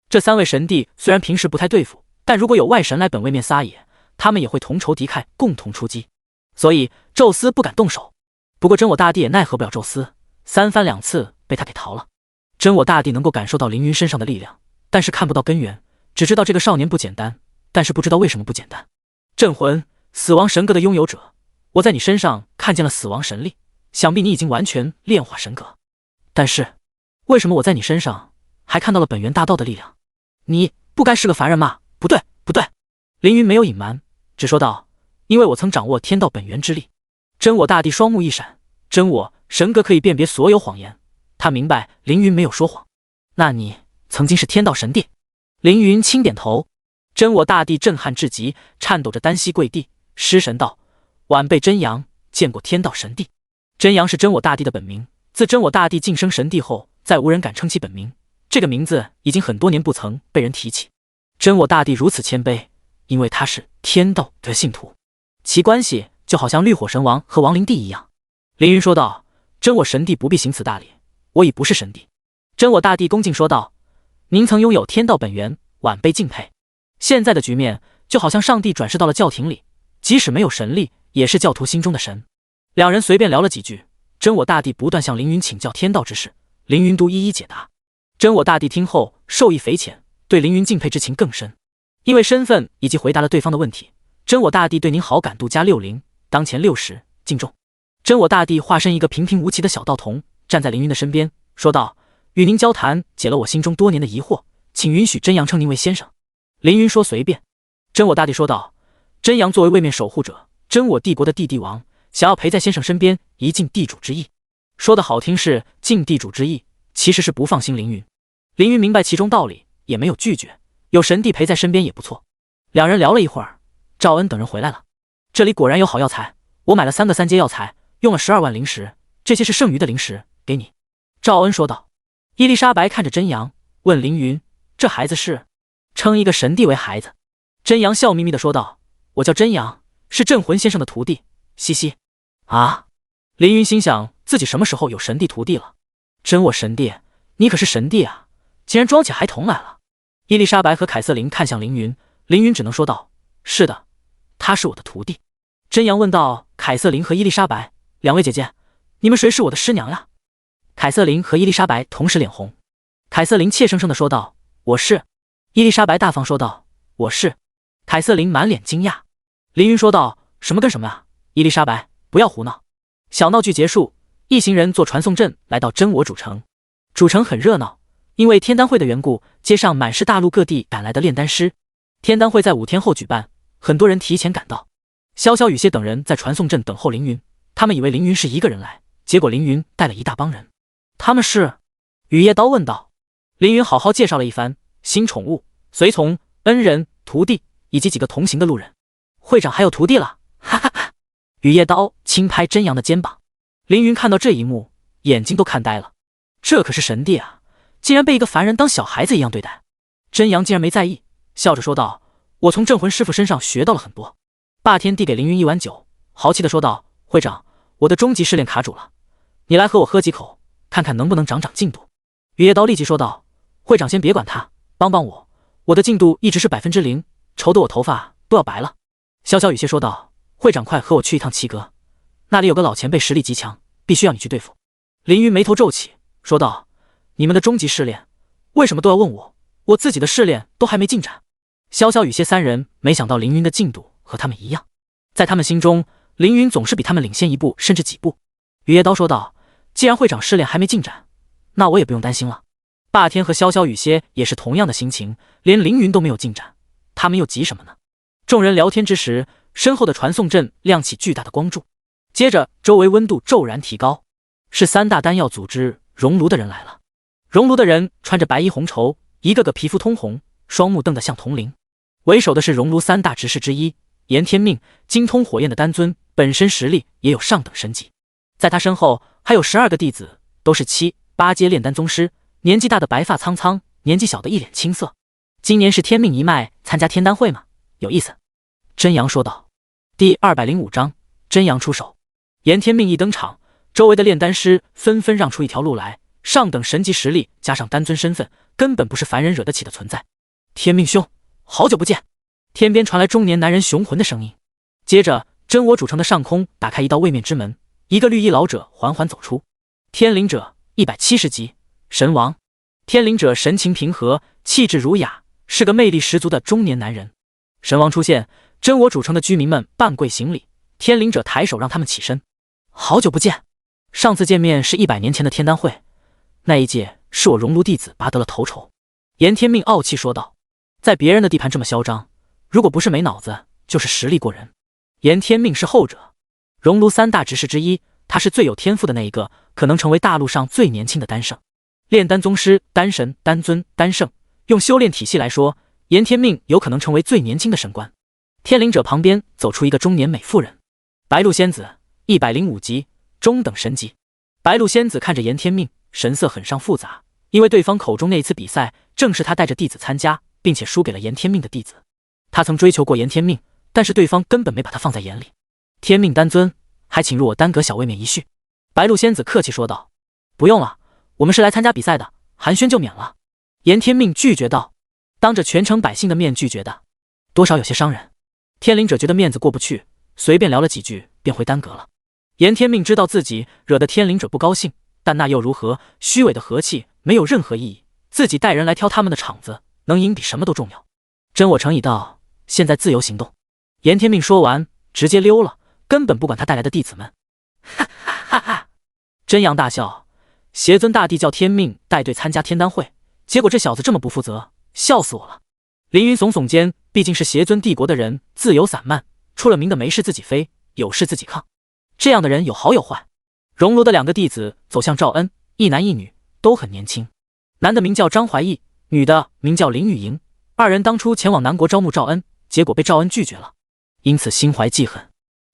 这3位神帝虽然平时不太对付，但如果有外神来本位面撒野，他们也会同仇敌忾，共同出击，所以宙斯不敢动手。不过真我大帝也奈何不了宙斯，3番2次被他给逃了。真我大帝能够感受到凌云身上的力量，但是看不到根源，只知道这个少年不简单，但是不知道为什么不简单。镇魂，死亡神格的拥有者，我在你身上看见了死亡神力，想必你已经完全炼化神格。但是，为什么我在你身上还看到了本源大道的力量？你不该是个凡人吗？不对，不对。凌云没有隐瞒，只说道：因为我曾掌握天道本源之力。真我大帝双目一闪，真我神格可以辨别所有谎言，他明白凌云没有说谎。那你曾经是天道神帝？凌云轻点头。真我大帝震撼至极，颤抖着单膝跪地，失神道：晚辈真阳见过天道神帝。真阳是真我大帝的本名，自真我大帝晋升神帝后，再无人敢称其本名，这个名字已经很多年不曾被人提起。真我大帝如此谦卑，因为他是天道的信徒，其关系就好像绿火神王和亡灵帝一样。凌云说道：真我神帝不必行此大礼，我已不是神帝。真我大帝恭敬说道：您曾拥有天道本源，晚辈敬佩。现在的局面就好像上帝转世到了教廷里，即使没有神力，也是教徒心中的神。两人随便聊了几句，真我大帝不断向凌云请教天道之事，凌云都一一解答。真我大帝听后受益匪浅，对凌云敬佩之情更深。因为身份以及回答了对方的问题，真我大帝对您好感度加60，当前60，敬重。真我大帝化身一个平平无奇的小道童，站在凌云的身边，说道：与您交谈解了我心中多年的疑惑，请允许真阳称您为先生。凌云说随便。真我大帝说道：真阳作为位面守护者，真我帝国的帝王，想要陪在先生身边，一尽地主之谊。说的好听是尽地主之谊，其实是不放心凌云。凌云明白其中道理，也没有拒绝，有神帝陪在身边也不错。两人聊了一会儿，赵恩等人回来了。这里果然有好药材，我买了3个3阶药材，用了12万灵石，这些是剩余的灵石，给你。赵恩说道。伊丽莎白看着真阳，问凌云：这孩子是？称一个神帝为孩子。真阳笑眯眯地说道：我叫真阳，是镇魂先生的徒弟，嘻嘻。啊！凌云心想自己什么时候有神帝徒弟了？真我神帝，你可是神帝啊，竟然装起孩童来了。伊丽莎白和凯瑟琳看向凌云，凌云只能说道：是的，他是我的徒弟。真阳问道：凯瑟琳和伊丽莎白，两位姐姐，你们谁是我的师娘呀？凯瑟琳和伊丽莎白同时脸红。凯瑟琳怯生生地说道：我是。伊丽莎白大方说道：我是。凯瑟琳满脸惊讶。凌云说道：什么跟什么啊？伊丽莎白，不要胡闹。小闹剧结束，一行人坐传送阵来到真我主城。主城很热闹，因为天丹会的缘故，街上满是大陆各地赶来的炼丹师。天丹会在5天后举办，很多人提前赶到。潇潇雨歇等人在传送阵等候凌云，他们以为凌云是一个人来，结果凌云带了一大帮人。他们是？雨夜刀问道。凌云好好介绍了一番新宠物、随从、恩人、徒弟以及几个同行的路人。会长还有徒弟了，哈哈哈！雨夜刀轻拍真阳的肩膀。凌云看到这一幕，眼睛都看呆了。这可是神帝啊，竟然被一个凡人当小孩子一样对待。真阳竟然没在意，笑着说道：我从镇魂师傅身上学到了很多。霸天递给凌云一碗酒，豪气地说道：会长，我的终极试炼卡住了，你来和我喝几口，看看能不能长进度。雨夜刀立即说道：会长先别管他，帮帮我，我的进度一直是0%，愁得我头发都要白了。潇潇雨歇说道：会长快和我去一趟齐阁，那里有个老前辈实力极强，必须要你去对付。凌云眉头皱起，说道：你们的终极试炼为什么都要问我？我自己的试炼都还没进展。潇潇雨歇3人没想到凌云的进度和他们一样，在他们心中，凌云总是比他们领先1步甚至几步。雨夜刀说道：既然会长试炼还没进展，那我也不用担心了。霸天和潇潇雨歇也是同样的心情，连凌云都没有进展，他们又急什么呢？众人聊天之时，身后的传送阵亮起巨大的光柱，接着周围温度骤然提高，是3大丹药组织熔炉的人来了。熔炉的人穿着白衣红绸，一个个皮肤通红，双目瞪得像铜铃。为首的是熔炉3大执事之一严天命，精通火焰的丹尊，本身实力也有上等神级。在他身后还有12个弟子，都是7、8阶炼丹宗师，年纪大的白发苍苍，年纪小的一脸青涩。今年是天命一脉参加天丹会吗？有意思。真阳说道。第205章，真阳出手。严天命一登场，周围的炼丹师纷纷让出一条路来，上等神级实力加上丹尊身份，根本不是凡人惹得起的存在。天命兄，好久不见。天边传来中年男人雄浑的声音。接着真我主城的上空打开一道位面之门，一个绿衣老者缓缓走出。天灵者， 170集，神王。天灵者神情平和，气质儒雅，是个魅力十足的中年男人。神王出现，真我主城的居民们半跪行礼，天灵者抬手让他们起身。好久不见，上次见面是100年前的天丹会，那一届是我熔炉弟子拔得了头筹。严天命傲气说道，在别人的地盘这么嚣张，如果不是没脑子，就是实力过人。严天命是后者，熔炉3大执事之一，他是最有天赋的那一个，可能成为大陆上最年轻的丹圣。炼丹宗师、丹神、丹尊、丹圣，用修炼体系来说，严天命有可能成为最年轻的神官。天灵者旁边走出一个中年美妇人，白鹿仙子，105级，中等神级。白鹿仙子看着严天命，神色很上复杂，因为对方口中那一次比赛正是他带着弟子参加，并且输给了严天命的弟子。他曾追求过严天命，但是对方根本没把他放在眼里。天命丹尊，还请入我丹阁小位面一叙。白鹿仙子客气说道，不用了，我们是来参加比赛的，寒暄就免了。严天命拒绝道，当着全城百姓的面拒绝的，多少有些伤人。天灵者觉得面子过不去，随便聊了几句便回丹阁了。严天命知道自己惹得天灵者不高兴，但那又如何？虚伪的和气没有任何意义，自己带人来挑他们的场子，能赢比什么都重要。真我诚已到，现在自由行动。严天命说完直接溜了，根本不管他带来的弟子们。哈哈哈哈！真阳大笑，邪尊大帝叫天命带队参加天丹会，结果这小子这么不负责，笑死我了。凌云耸耸肩，毕竟是邪尊帝国的人，自由散漫，出了名的没事自己飞，有事自己抗。这样的人有好有坏。熔炉的2个弟子走向赵恩，一男一女，都很年轻。男的名叫张怀义，女的名叫林雨莹。2人当初前往南国招募赵恩，结果被赵恩拒绝了，因此心怀记恨。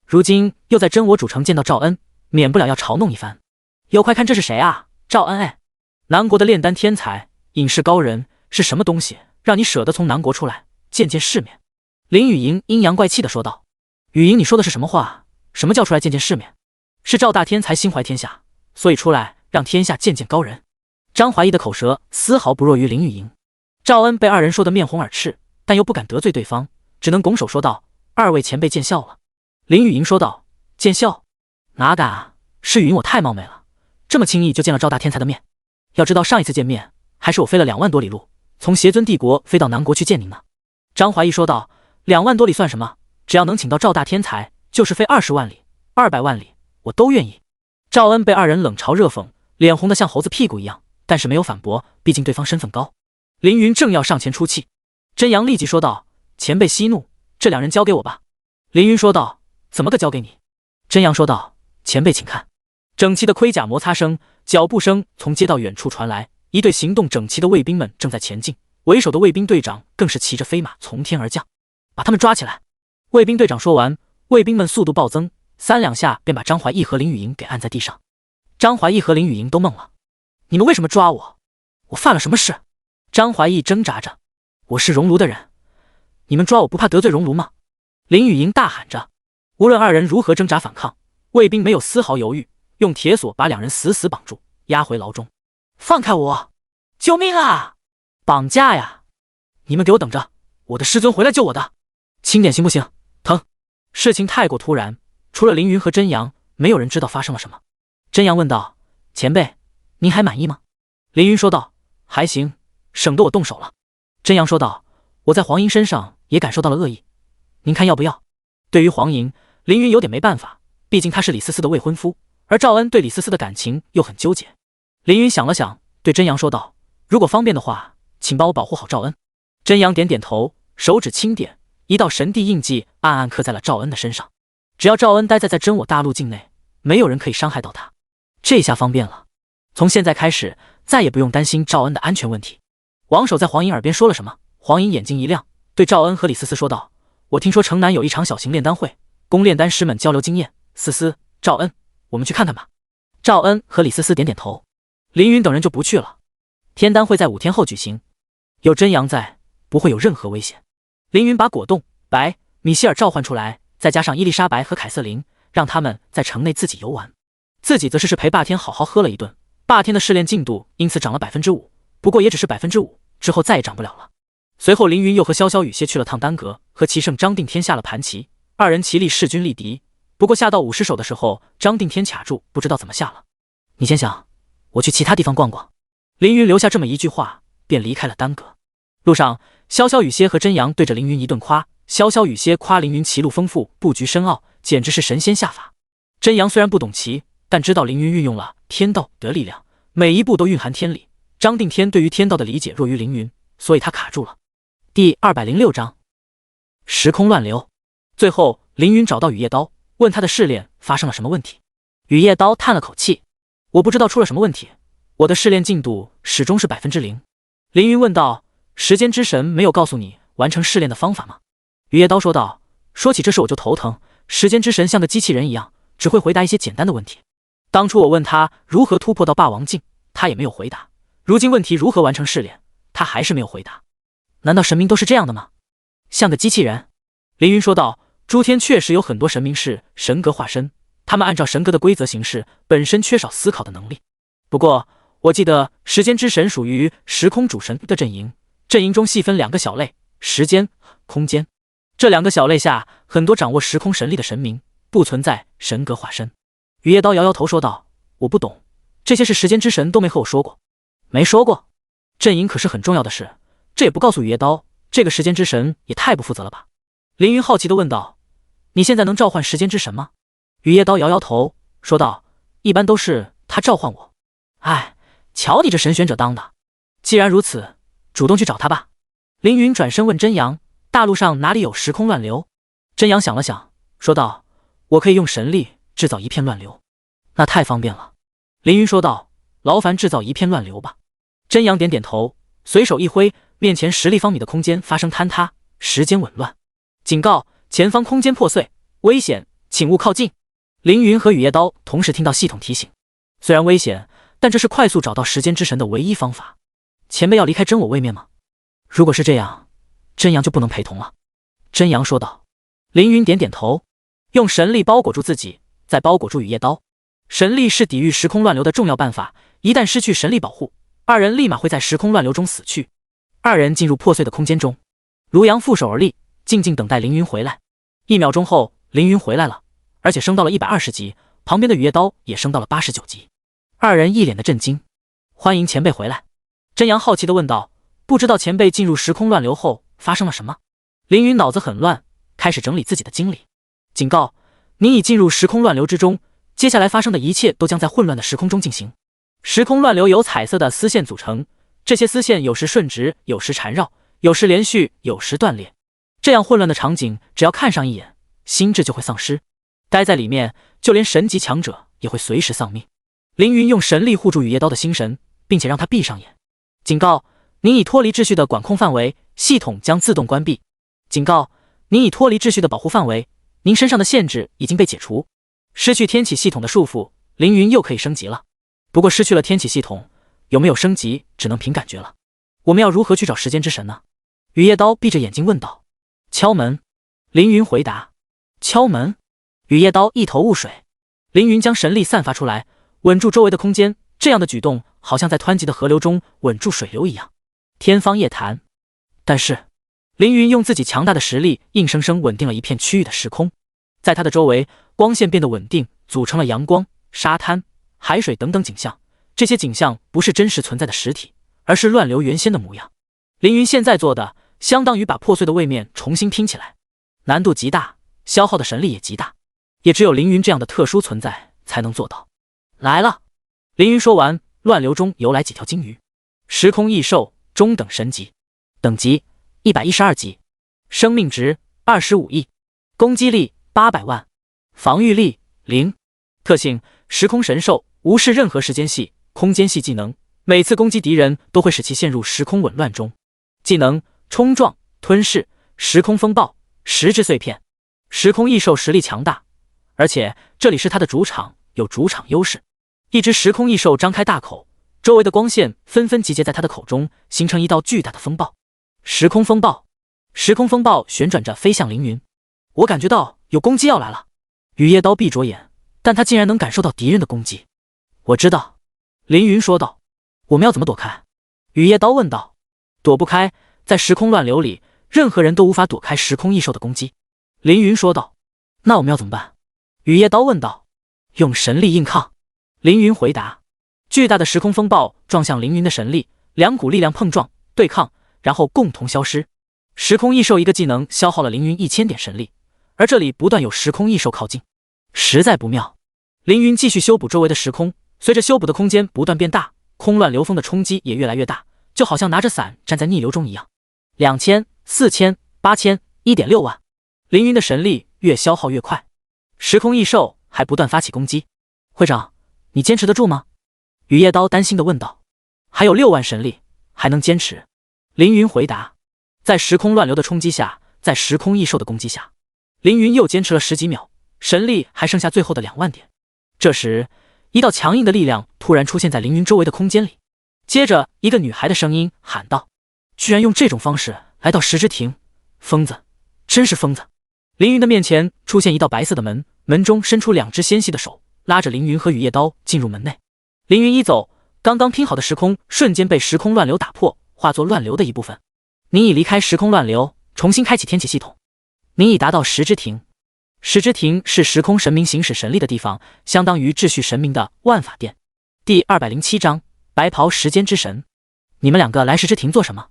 如今又在真我主城见到赵恩，免不了要嘲弄一番。哟，快看这是谁啊？赵恩哎，南国的炼丹天才，隐士高人，是什么东西让你舍得从南国出来见见世面？林雨莹阴阳怪气地说道。雨莹，你说的是什么话？什么叫出来见见世面？是赵大天才心怀天下，所以出来让天下见见高人。张怀义的口舌丝毫不弱于林雨莹。赵恩被2人说得面红耳赤，但又不敢得罪对方，只能拱手说道：“2位前辈见笑了。”林雨莹说道：“见笑？哪敢啊！是雨莹我太冒昧了，这么轻易就见了赵大天才的面。要知道上一次见面，还是我飞了2万多里路，从邪尊帝国飞到南国去见您呢。”张怀义说道：“2万多里算什么？只要能请到赵大天才，就是飞20万里、200万里，我都愿意。”赵恩被2人冷嘲热讽，脸红得像猴子屁股一样，但是没有反驳，毕竟对方身份高。凌云正要上前出气，真阳立即说道：“前辈息怒，这2人交给我吧。”凌云说道：“怎么个交给你？”真阳说道：“前辈请看。”整齐的盔甲摩擦声，脚步声从街道远处传来，一队行动整齐的卫兵们正在前进，为首的卫兵队长更是骑着飞马从天而降，把他们抓起来。卫兵队长说完，卫兵们速度暴增，3两下便把张怀义和林雨莹给按在地上。张怀义和林雨莹都懵了：“你们为什么抓我？我犯了什么事？”张怀义挣扎着：“我是熔炉的人，你们抓我不怕得罪熔炉吗？”林雨莹大喊着。无论2人如何挣扎反抗，卫兵没有丝毫犹豫，用铁锁把2人死死绑住，押回牢中。“放开我！救命啊！绑架呀！你们给我等着，我的师尊回来救我的！轻点行不行？疼！”事情太过突然，除了凌云和真阳，没有人知道发生了什么。真阳问道：“前辈，您还满意吗？”凌云说道：“还行，省得我动手了。”真阳说道：“我在黄莹身上也感受到了恶意，您看要不要？”对于黄莹，凌云有点没办法，毕竟他是李思思的未婚夫，而赵恩对李思思的感情又很纠结。凌云想了想，对真阳说道：“如果方便的话，请帮我保护好赵恩。”真阳点点头，手指轻点，一道神地印记暗暗刻在了赵恩的身上。只要赵恩待在真我大陆境内，没有人可以伤害到他。这下方便了，从现在开始再也不用担心赵恩的安全问题。王守在黄莹耳边说了什么，黄莹眼睛一亮，对赵恩和李思思说道：“我听说城南有一场小型炼丹会，供炼丹师们交流经验。思思、赵恩，我们去看看吧。”赵恩和李思思点点头。凌云等人就不去了。天丹会在5天后举行，有真阳在，不会有任何危险。凌云把果冻、白、米歇尔召唤出来，再加上伊丽莎白和凯瑟琳，让他们在城内自己游玩，自己则是陪霸天好好喝了一顿。霸天的试炼进度因此涨了 5%， 不过也只是 5%， 之后再也涨不了了。随后凌云又和潇潇雨歇去了趟丹阁，和齐胜张定天下了盘棋，2人齐力势均力敌。不过下到50手的时候，张定天卡住，不知道怎么下了。“你先想，我去其他地方逛逛。凌云留下这么一句话，便离开了丹阁。路上，潇潇雨歇和真阳对着凌云一顿夸。潇潇雨歇夸凌云棋路丰富，布局深奥，简直是神仙下法。真阳虽然不懂棋，但知道凌云运用了天道的力量，每一步都蕴含天理。张定天对于天道的理解弱于凌云，所以他卡住了。第206章时空乱流。最后，凌云找到雨夜刀，问他的试炼发生了什么问题。雨夜刀叹了口气：“我不知道出了什么问题，我的试炼进度始终是0%。”凌云问道：“时间之神没有告诉你完成试炼的方法吗？”雨夜刀说道：“说起这事我就头疼，时间之神像个机器人一样，只会回答一些简单的问题。当初我问他如何突破到霸王境，他也没有回答。如今问题如何完成试炼，他还是没有回答。难道神明都是这样的吗？像个机器人？”凌云说道：“诸天确实有很多神明是神格化身，他们按照神格的规则行事，本身缺少思考的能力。不过我记得时间之神属于时空主神的阵营，阵营中细分2个小类，时间、空间。这2个小类下，很多掌握时空神力的神明，不存在神格化身。”雨夜刀摇摇头说道：“我不懂，这些事时间之神都没和我说过。”没说过？阵营可是很重要的事，这也不告诉雨夜刀，这个时间之神也太不负责了吧？凌云好奇地问道：“你现在能召唤时间之神吗？”雨夜刀摇摇头说道：“一般都是他召唤我。哎，瞧你这神选者当的！既然如此，主动去找他吧。”凌云转身问真阳：“大陆上哪里有时空乱流？”真阳想了想，说道：“我可以用神力制造一片乱流。”那太方便了。凌云说道：“劳烦制造一片乱流吧。”真阳点点头，随手一挥，面前10立方米的空间发生坍塌，时间紊乱。警告：前方空间破碎，危险，请勿靠近。凌云和雨夜刀同时听到系统提醒，虽然危险，但这是快速找到时间之神的唯一方法。前辈要离开真我位面吗？如果是这样，真阳就不能陪同了。真阳说道。凌云点点头，用神力包裹住自己，再包裹住雨夜刀。神力是抵御时空乱流的重要办法，一旦失去神力保护，二人立马会在时空乱流中死去。二人进入破碎的空间中，卢阳负手而立，静静等待凌云回来。1秒钟后，凌云回来了，而且升到了120级，旁边的雨夜刀也升到了89级。二人一脸的震惊。欢迎前辈回来。真阳好奇地问道：“不知道前辈进入时空乱流后发生了什么？”凌云脑子很乱，开始整理自己的经历。警告：您已进入时空乱流之中，接下来发生的一切都将在混乱的时空中进行。时空乱流由彩色的丝线组成，这些丝线有时顺直，有时缠绕，有时连续，有时断裂。这样混乱的场景，只要看上一眼，心智就会丧失。待在里面，就连神级强者也会随时丧命。凌云用神力护住雨夜刀的心神，并且让他闭上眼。警告：您已脱离秩序的管控范围，系统将自动关闭。警告：您已脱离秩序的保护范围，您身上的限制已经被解除。失去天启系统的束缚，凌云又可以升级了。不过失去了天启系统，有没有升级只能凭感觉了。我们要如何去找时间之神呢？雨夜刀闭着眼睛问道。敲门。凌云回答。敲门。雨夜刀一头雾水。凌云将神力散发出来，稳住周围的空间，这样的举动好像在湍急的河流中稳住水流一样。天方夜谭。但是凌云用自己强大的实力硬生生稳定了一片区域的时空，在他的周围，光线变得稳定，组成了阳光、沙滩、海水等等景象。这些景象不是真实存在的实体，而是乱流原先的模样。凌云现在做的相当于把破碎的位面重新拼起来，难度极大，消耗的神力也极大，也只有凌云这样的特殊存在才能做到。来了。凌云说完，乱流中游来几条金鱼。时空异兽，中等神级，等级112级，生命值25亿，攻击力800万，防御力0，特性时空神兽，无视任何时间系、空间系技能，每次攻击敌人都会使其陷入时空紊乱中。技能冲撞、吞噬、时空风暴、实质碎片。时空异兽实力强大，而且这里是他的主场，有主场优势。一只时空异兽张开大口，周围的光线纷纷集结在他的口中，形成一道巨大的风暴。时空风暴。时空风暴旋转着飞向凌云。我感觉到有攻击要来了。雨夜刀闭着眼，但他竟然能感受到敌人的攻击。我知道。凌云说道。我们要怎么躲开？雨夜刀问道。躲不开，在时空乱流里，任何人都无法躲开时空异兽的攻击。凌云说道。那我们要怎么办？雨夜刀问道。用神力硬抗。凌云回答。巨大的时空风暴撞向凌云的神力，两股力量碰撞对抗，然后共同消失。时空异兽一个技能消耗了凌云1000点神力，而这里不断有时空异兽靠近，实在不妙。凌云继续修补周围的时空，随着修补的空间不断变大，空乱流风的冲击也越来越大，就好像拿着伞站在逆流中一样。2000、4000、8000、1.6万，凌云的神力越消耗越快，时空异兽还不断发起攻击。会长，你坚持得住吗？雨夜刀担心地问道。还有6万神力，还能坚持。凌云回答。在时空乱流的冲击下，在时空异兽的攻击下，凌云又坚持了10几秒，神力还剩下最后的2万点。这时，一道强硬的力量突然出现在凌云周围的空间里，接着一个女孩的声音喊道：“居然用这种方式来到石之庭，疯子，真是疯子！”凌云的面前出现一道白色的门，门中伸出2只纤细的手，拉着凌云和雨夜刀进入门内。凌云一走，刚刚拼好的时空瞬间被时空乱流打破，化作乱流的一部分。您已离开时空乱流，重新开启天启系统。您已达到石之庭。石之庭是时空神明行使神力的地方，相当于秩序神明的万法殿。第207章白袍时间之神。你们2个来石之庭做什么？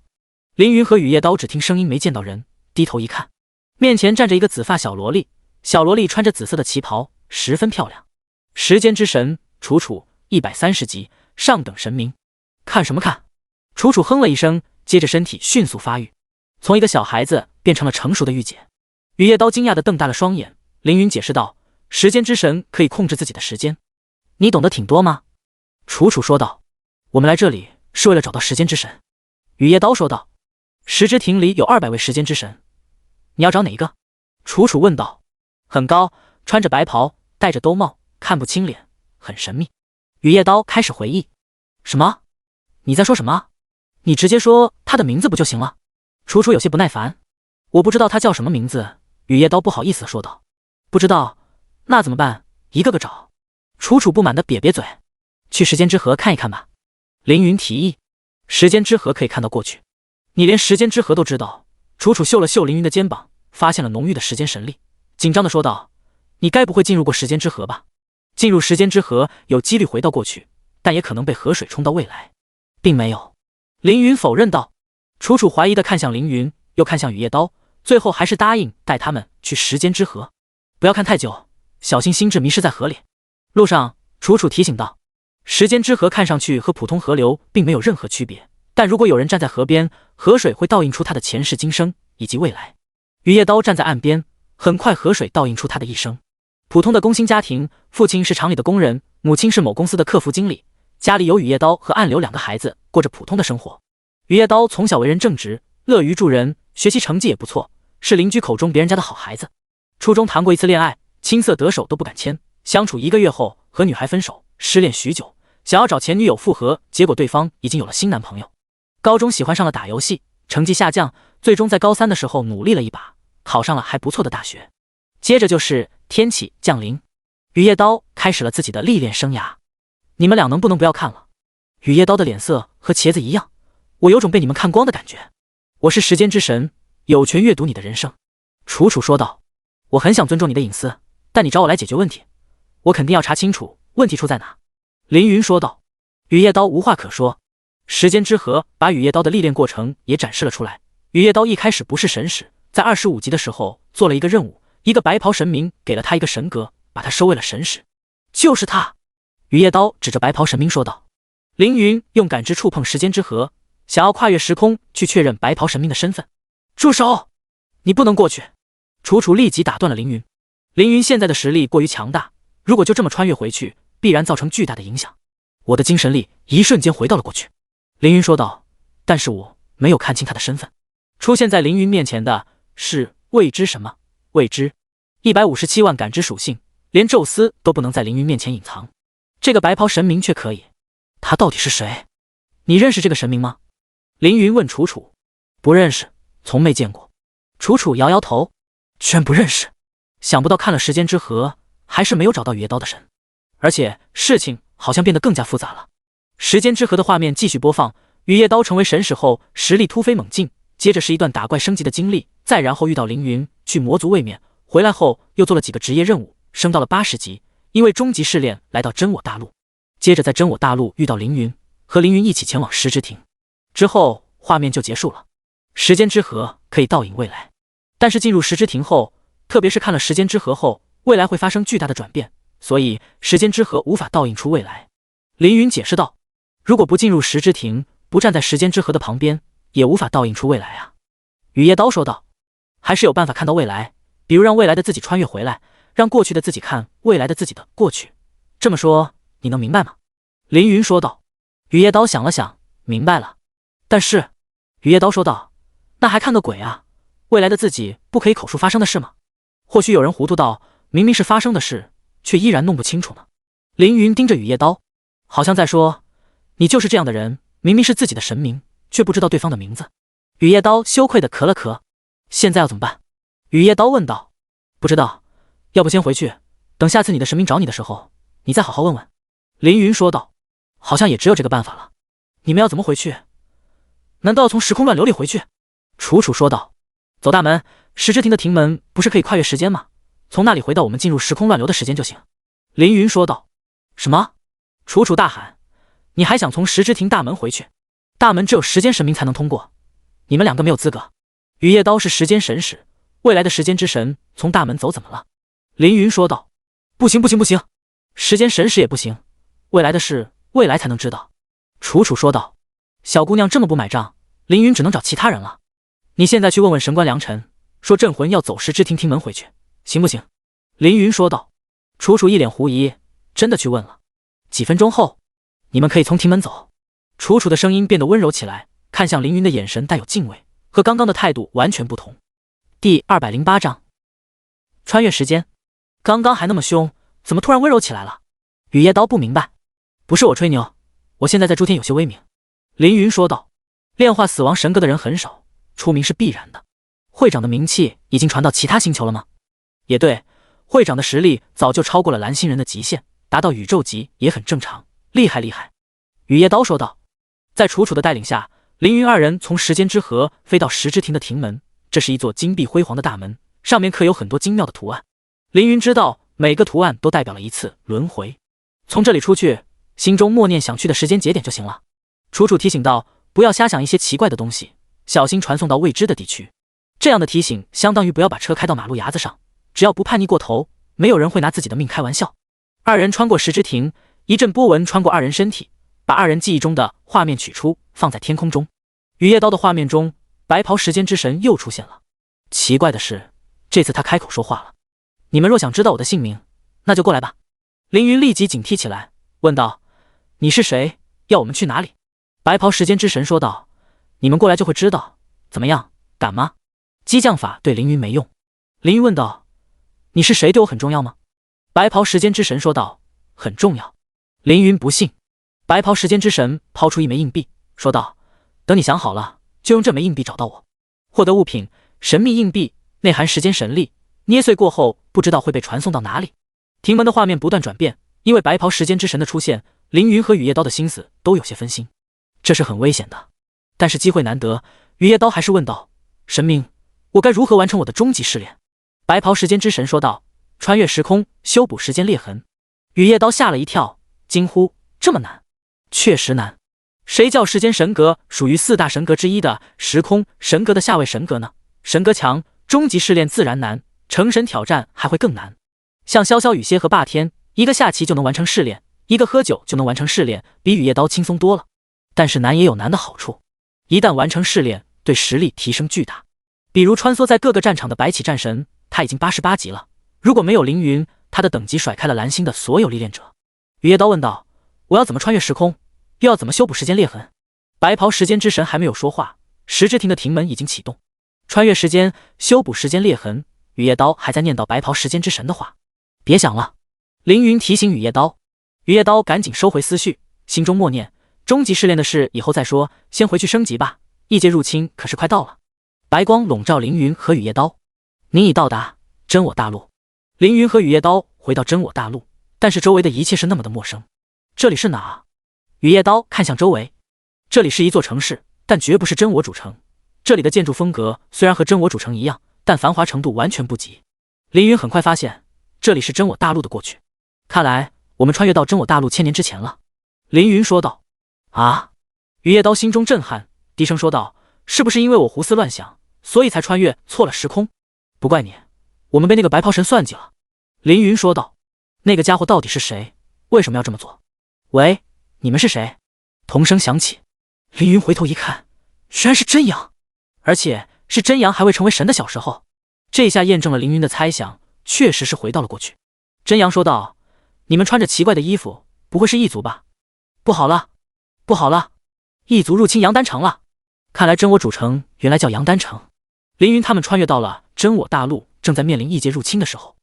凌云和雨夜刀只听声音没见到人，低头一看，面前站着一个紫发小萝莉，小萝莉穿着紫色的旗袍，十分漂亮。时间之神楚楚，130级，上等神明。看什么看？楚楚哼了一声，接着身体迅速发育，从一个小孩子变成了成熟的御姐。雨夜刀惊讶地瞪大了双眼。凌云解释道：“时间之神可以控制自己的时间，你懂得挺多吗？”楚楚说道：“我们来这里是为了找到时间之神。”雨夜刀说道：“石之庭里有200位时间之神，你要找哪一个？”楚楚问道。“很高，穿着白袍，戴着兜帽，看不清脸，很神秘。”雨夜刀开始回忆。“什么？你在说什么？你直接说他的名字不就行了？”楚楚有些不耐烦。“我不知道他叫什么名字。”雨夜刀不好意思地说道。“不知道，那怎么办？一个个找。”楚楚不满地瘪瘪嘴。“去时间之河看一看吧。”凌云提议。“时间之河可以看到过去。你连时间之河都知道？”楚楚嗅了嗅凌云的肩膀，发现了浓郁的时间神力，紧张地说道：“你该不会进入过时间之河吧？进入时间之河有几率回到过去，但也可能被河水冲到未来。”并没有。凌云否认道。楚楚怀疑地看向凌云，又看向雨夜刀，最后还是答应带他们去时间之河。不要看太久，小心心智迷失在河里。路上，楚楚提醒道：“时间之河看上去和普通河流并没有任何区别，但如果有人站在河边，河水会倒映出他的前世今生以及未来。”雨夜刀站在岸边，很快河水倒映出他的一生。普通的工薪家庭，父亲是厂里的工人，母亲是某公司的客服经理，家里有雨夜刀和暗流2个孩子，过着普通的生活。雨夜刀从小为人正直，乐于助人，学习成绩也不错，是邻居口中别人家的好孩子。初中谈过一次恋爱，青涩得手都不敢牵，相处1个月后和女孩分手，失恋许久，想要找前女友复合，结果对方已经有了新男朋友。高中喜欢上了打游戏，成绩下降，最终在高3的时候努力了一把，考上了还不错的大学。接着就是天启降临，雨夜刀开始了自己的历练生涯。你们俩能不能不要看了？雨夜刀的脸色和茄子一样，我有种被你们看光的感觉。我是时间之神，有权阅读你的人生。楚楚说道。我很想尊重你的隐私，但你找我来解决问题，我肯定要查清楚问题出在哪。凌云说道。雨夜刀无话可说。时间之河把雨夜刀的历练过程也展示了出来。雨夜刀一开始不是神使，在25级的时候做了一个任务，一个白袍神明给了他一个神格，把他收为了神使。就是他。雨夜刀指着白袍神明说道。凌云用感知触碰时间之河，想要跨越时空去确认白袍神明的身份。住手！你不能过去！楚楚立即打断了凌云。凌云现在的实力过于强大，如果就这么穿越回去，必然造成巨大的影响。我的精神力一瞬间回到了过去。凌云说道。但是我没有看清他的身份。出现在凌云面前的是未知什么？未知。157万感知属性，连宙斯都不能在凌云面前隐藏，这个白袍神明却可以。他到底是谁？你认识这个神明吗？凌云问楚楚。不认识，从没见过。楚楚摇摇头。居然不认识，想不到看了时间之河，还是没有找到雨夜刀的神，而且事情好像变得更加复杂了。时间之河的画面继续播放，雨夜刀成为神使后，实力突飞猛进，接着是一段打怪升级的经历，再然后遇到凌云，去魔族位面，回来后又做了几个职业任务，升到了80级，因为终极试炼来到真我大陆。接着在真我大陆遇到凌云，和凌云一起前往石之庭。之后画面就结束了。时间之河可以倒影未来，但是进入石之庭后，特别是看了时间之河后，未来会发生巨大的转变，所以时间之河无法倒映出未来。凌云解释道，如果不进入石之庭，不站在时间之河的旁边，也无法倒映出未来啊。雨夜刀说道，还是有办法看到未来，比如让未来的自己穿越回来，让过去的自己看未来的自己的过去。这么说你能明白吗？凌云说道。雨夜刀想了想，明白了。但是雨夜刀说道，那还看个鬼啊，未来的自己不可以口述发生的事吗？或许有人糊涂到明明是发生的事，却依然弄不清楚呢。凌云盯着雨夜刀，好像在说，你就是这样的人，明明是自己的神明，却不知道对方的名字。雨夜刀羞愧地咳了咳，现在要怎么办？雨夜刀问道。不知道，要不先回去，等下次你的神明找你的时候，你再好好问问。凌云说道。好像也只有这个办法了。你们要怎么回去？难道要从时空乱流里回去？楚楚说道。走大门，石之庭的庭门不是可以跨越时间吗？从那里回到我们进入时空乱流的时间就行。凌云说道。什么？楚楚大喊，你还想从石之庭大门回去？大门只有时间神明才能通过，你们两个没有资格。雨夜刀是时间神使，未来的时间之神，从大门走怎么了？凌云说道。不行不行不行，时间神使也不行，未来的事未来才能知道。楚楚说道。小姑娘这么不买账，凌云只能找其他人了。你现在去问问神官良辰，说镇魂要走石之庭庭门回去，行不行？凌云说道。楚楚一脸狐疑，真的去问了。几分钟后，你们可以从庭门走。楚楚的声音变得温柔起来，看向凌云的眼神带有敬畏，和刚刚的态度完全不同。第208章穿越时间。刚刚还那么凶，怎么突然温柔起来了？雨夜刀不明白。不是我吹牛，我现在在诸天有些威名。凌云说道。炼化死亡神格的人很少，出名是必然的。会长的名气已经传到其他星球了吗？也对，会长的实力早就超过了蓝星人的极限，达到宇宙级也很正常，厉害厉害。雨夜刀说道。在楚楚的带领下，凌云二人从时间之河飞到石之庭的庭门，这是一座金碧辉煌的大门，上面刻有很多精妙的图案。凌云知道每个图案都代表了一次轮回，从这里出去，心中默念想去的时间节点就行了。楚楚提醒道，不要瞎想一些奇怪的东西，小心传送到未知的地区。这样的提醒相当于不要把车开到马路牙子上，只要不叛逆过头，没有人会拿自己的命开玩笑。二人穿过石之庭，一阵波纹穿过二人身体，把二人记忆中的画面取出，放在天空中。雨夜刀的画面中，白袍时间之神又出现了。奇怪的是，这次他开口说话了。你们若想知道我的姓名，那就过来吧。凌云立即警惕起来，问道，你是谁？要我们去哪里？白袍时间之神说道，你们过来就会知道，怎么样，敢吗？激将法对凌云没用。凌云问道，你是谁对我很重要吗？白袍时间之神说道，很重要。凌云不信。白袍时间之神抛出一枚硬币，说道，等你想好了，就用这枚硬币找到我。获得物品，神秘硬币，内含时间神力，捏碎过后不知道会被传送到哪里。庭门的画面不断转变，因为白袍时间之神的出现，凌云和雨夜刀的心思都有些分心，这是很危险的。但是机会难得，雨夜刀还是问道，神明，我该如何完成我的终极试炼？白袍时间之神说道，穿越时空，修补时间裂痕。雨夜刀吓了一跳，惊呼，这么难？确实难。谁叫时间神格属于4大神格之一的时空神格的下位神格呢？神格强，终极试炼自然难，成神挑战还会更难。像潇潇雨歇和霸天，一个下棋就能完成试炼，一个喝酒就能完成试炼，比雨夜刀轻松多了。但是难也有难的好处，一旦完成试炼，对实力提升巨大。比如穿梭在各个战场的白起战神，他已经88级了，如果没有凌云，他的等级甩开了蓝星的所有历练者。雨夜刀问道，我要怎么穿越时空，又要怎么修补时间裂痕？白袍时间之神还没有说话，石之庭的庭门已经启动。穿越时间，修补时间裂痕，雨夜刀还在念叨白袍时间之神的话。别想了，凌云提醒雨夜刀。雨夜刀赶紧收回思绪，心中默念，终极试炼的事以后再说，先回去升级吧，异界入侵可是快到了。白光笼罩凌云和雨夜刀，您已到达真我大陆。凌云和雨夜刀回到真我大陆，但是周围的一切是那么的陌生。这里是哪啊？雨夜刀看向周围，这里是一座城市，但绝不是真我主城。这里的建筑风格虽然和真我主城一样，但繁华程度完全不及。凌云很快发现，这里是真我大陆的过去。看来我们穿越到真我大陆1000年之前了。凌云说道。啊！雨夜刀心中震撼，低声说道：“是不是因为我胡思乱想，所以才穿越错了时空？不怪你，我们被那个白袍神算计了。”凌云说道。那个家伙到底是谁？为什么要这么做？喂，你们是谁？同声响起。凌云回头一看，居然是真阳，而且是真阳还未成为神的小时候。这下验证了凌云的猜想，确实是回到了过去。真阳说道：“你们穿着奇怪的衣服，不会是异族吧？不好了，不好了，异族入侵阳丹城了！看来真我主城原来叫阳丹城。”凌云他们穿越到了真我大陆，正在面临异界入侵的时候。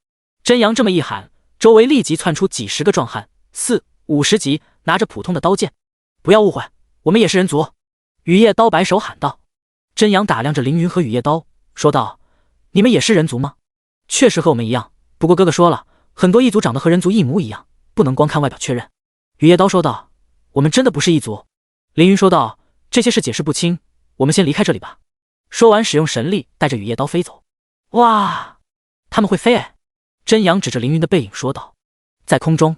真阳这么一喊，周围立即窜出几十个壮汉，4、50级，拿着普通的刀剑。不要误会，我们也是人族。雨夜刀摆手喊道。真阳打量着凌云和雨夜刀，说道：“你们也是人族吗？”确实和我们一样，不过哥哥说了，很多异族长得和人族一模一样，不能光看外表确认。雨夜刀说道：“我们真的不是异族。”凌云说道：“这些事解释不清，我们先离开这里吧。”说完使用神力带着雨夜刀飞走。哇，他们会飞哎！真阳指着凌云的背影说道。在空中，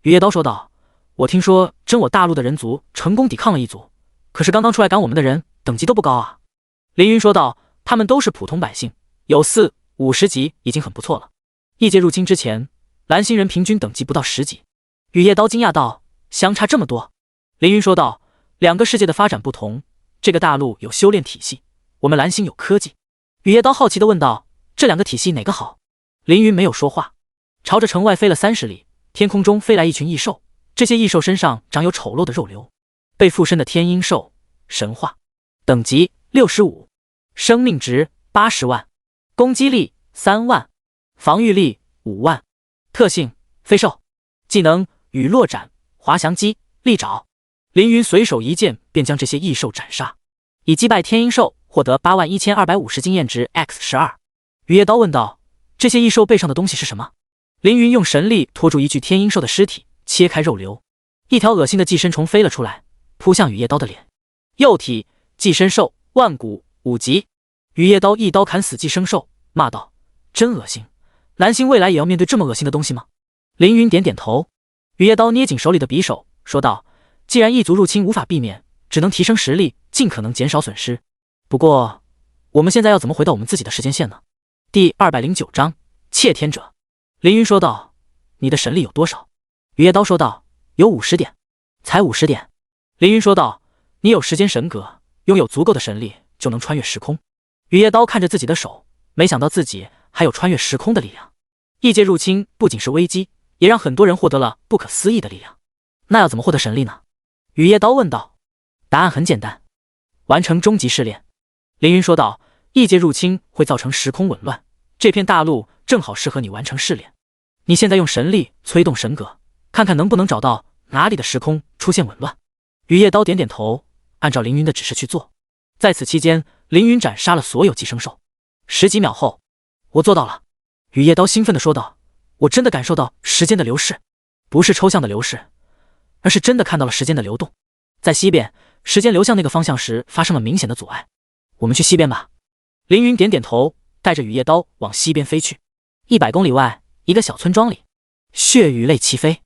雨夜刀说道：“我听说真我大陆的人族成功抵抗了异族，可是刚刚出来赶我们的人等级都不高啊。”凌云说道：“他们都是普通百姓，有4、50级已经很不错了。异界入侵之前，蓝星人平均等级不到10级。”雨夜刀惊讶道：“相差这么多？”凌云说道：“两个世界的发展不同，这个大陆有修炼体系，我们蓝星有科技。”雨夜刀好奇地问道：“这两个体系哪个好？”凌云没有说话，朝着城外飞了30里，天空中飞来一群异兽，这些异兽身上长有丑陋的肉瘤，被附身的天鹰兽，神话，等级65，生命值80万，攻击力3万，防御力5万，特性飞兽，技能雨落斩、滑翔击、利爪。凌云随手一剑便将这些异兽斩杀，以击败天鹰兽获得81250经验值 x12。雨夜刀问道：“这些异兽背上的东西是什么？”凌云用神力拖住一具天鹰兽的尸体，切开肉瘤，一条恶心的寄生虫飞了出来，扑向雨夜刀的脸。幼体寄生兽，万骨5级。雨夜刀一刀砍死寄生兽，骂道：“真恶心！蓝星未来也要面对这么恶心的东西吗？”凌云点点头。雨夜刀捏紧手里的匕首，说道：“既然异族入侵无法避免，只能提升实力，尽可能减少损失。不过，我们现在要怎么回到我们自己的时间线呢？”第209章窃天者。凌云说道：“你的神力有多少？”雨夜刀说道：“有50点。”才50点。凌云说道：“你有时间神格，拥有足够的神力，就能穿越时空。”雨夜刀看着自己的手，没想到自己还有穿越时空的力量。异界入侵不仅是危机，也让很多人获得了不可思议的力量。那要怎么获得神力呢？雨夜刀问道。答案很简单，完成终极试炼。凌云说道：“异界入侵会造成时空紊乱，这片大陆正好适合你完成试炼。你现在用神力催动神格，看看能不能找到哪里的时空出现紊乱。”雨夜刀点点头，按照凌云的指示去做。在此期间，凌云斩杀了所有寄生兽。10几秒后，我做到了。雨夜刀兴奋地说道：“我真的感受到时间的流逝，不是抽象的流逝，而是真的看到了时间的流动。在西边，时间流向那个方向时发生了明显的阻碍。我们去西边吧。”凌云点点头，带着雨夜刀往西边飞去。100公里外，一个小村庄里，血雨泪齐飞，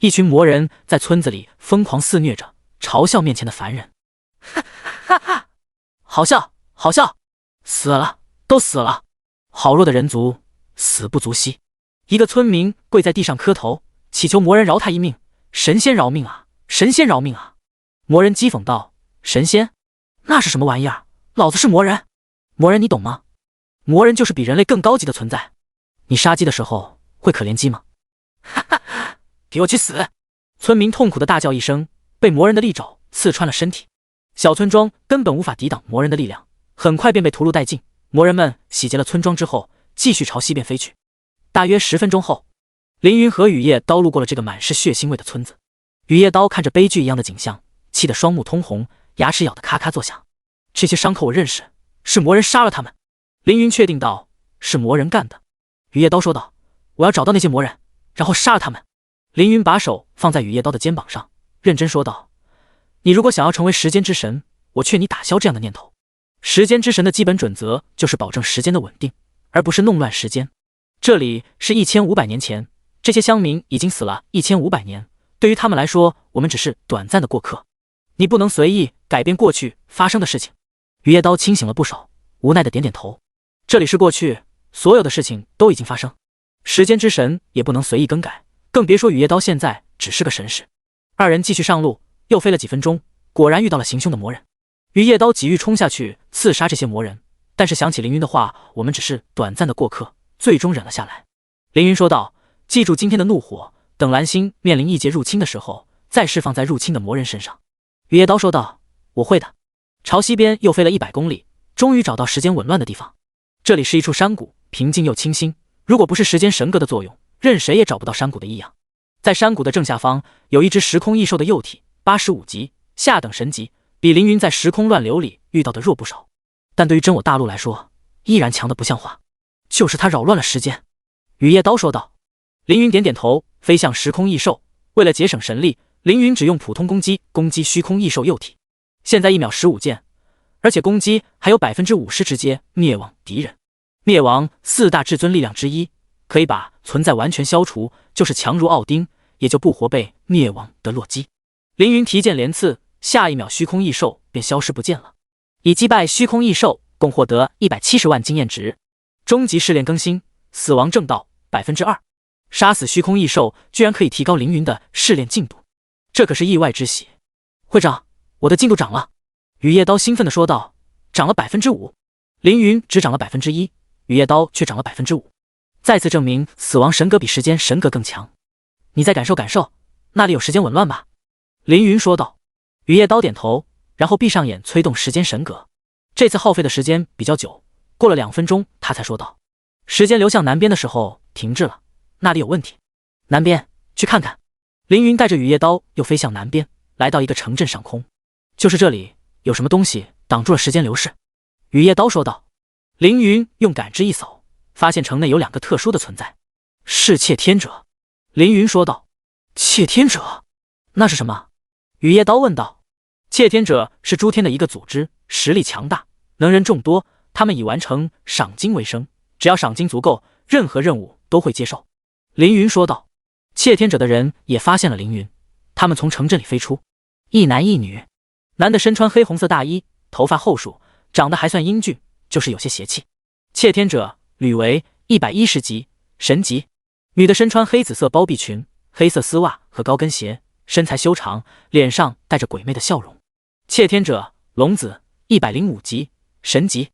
一群魔人在村子里疯狂肆虐着，嘲笑面前的凡人。哈哈哈！好笑，好笑！死了，都死了！好弱的人族，死不足惜。一个村民跪在地上磕头，祈求魔人饶他一命。神仙饶命啊！神仙饶命啊！魔人讥讽道：“神仙？那是什么玩意儿？老子是魔人！魔人你懂吗？魔人就是比人类更高级的存在。你杀鸡的时候会可怜鸡吗？”哈哈哈！给我去死！村民痛苦的大叫一声，被魔人的利爪刺穿了身体。小村庄根本无法抵挡魔人的力量，很快便被屠戮殆尽。魔人们洗劫了村庄之后，继续朝西边飞去。大约10分钟后，凌云和雨夜刀路过了这个满是血腥味的村子。雨夜刀看着悲剧一样的景象，气得双目通红，牙齿咬得咔咔作响。这些伤口我认识，是魔人杀了他们。凌云确定道：“是魔人干的。”雨夜刀说道：“我要找到那些魔人，然后杀了他们。”凌云把手放在雨夜刀的肩膀上，认真说道：“你如果想要成为时间之神，我劝你打消这样的念头。时间之神的基本准则就是保证时间的稳定，而不是弄乱时间。这里是1500年前，这些乡民已经死了1500年，对于他们来说，我们只是短暂的过客。你不能随意改变过去发生的事情。雨夜刀清醒了不少，无奈的点点头。这里是过去，所有的事情都已经发生，时间之神也不能随意更改，更别说雨夜刀现在只是个神使。二人继续上路，又飞了几分钟，果然遇到了行凶的魔人。雨夜刀急欲冲下去刺杀这些魔人，但是想起凌云的话，我们只是短暂的过客，最终忍了下来。凌云说道：记住今天的怒火，等蓝星面临异界入侵的时候，再释放在入侵的魔人身上。雨夜刀说道：我会的。朝西边又飞了100公里，终于找到时间紊乱的地方。这里是一处山谷，平静又清新，如果不是时间神格的作用，任谁也找不到山谷的异样。在山谷的正下方，有一只时空异兽的幼体，85级，下等神级，比凌云在时空乱流里遇到的弱不少，但对于真我大陆来说，依然强的不像话。就是他扰乱了时间。雨夜刀说道。凌云点点头，飞向时空异兽。为了节省神力，凌云只用普通攻击攻击虚空异兽幼体。现在1秒15剑，而且攻击还有50%直接灭亡敌人。灭亡4大至尊力量之一，可以把存在完全消除，就是强如奥丁，也就不活被灭亡的洛基。凌云提剑连刺，下一秒虚空异兽便消失不见了。已击败虚空异兽，共获得170万经验值。终极试炼更新，死亡正道 2%。杀死虚空异兽居然可以提高凌云的试炼进度，这可是意外之喜。会长，我的进度涨了。雨夜刀兴奋地说道：涨了 5%。凌云只涨了 1%， 雨夜刀却涨了 5%， 再次证明死亡神格比时间神格更强。你再感受感受，那里有时间紊乱吧？凌云说道。雨夜刀点头，然后闭上眼催动时间神格。这次耗费的时间比较久，过了2分钟他才说道：时间流向南边的时候停滞了，那里有问题。南边，去看看。凌云带着雨夜刀又飞向南边，来到一个城镇上空。就是这里，有什么东西挡住了时间流逝？雨夜刀说道。凌云用感知一扫，发现城内有2个特殊的存在。是窃天者。凌云说道。窃天者？那是什么？雨夜刀问道。窃天者是诸天的一个组织，实力强大，能人众多，他们以完成赏金为生，只要赏金足够，任何任务都会接受。凌云说道。窃天者的人也发现了凌云，他们从城镇里飞出，一男一女。男的身穿黑红色大衣，头发厚束，长得还算英俊，就是有些邪气。窃天者吕维110级神级。女的身穿黑紫色包臂裙，黑色丝袜和高跟鞋，身材修长，脸上带着鬼魅的笑容。窃天者龙子105级神级。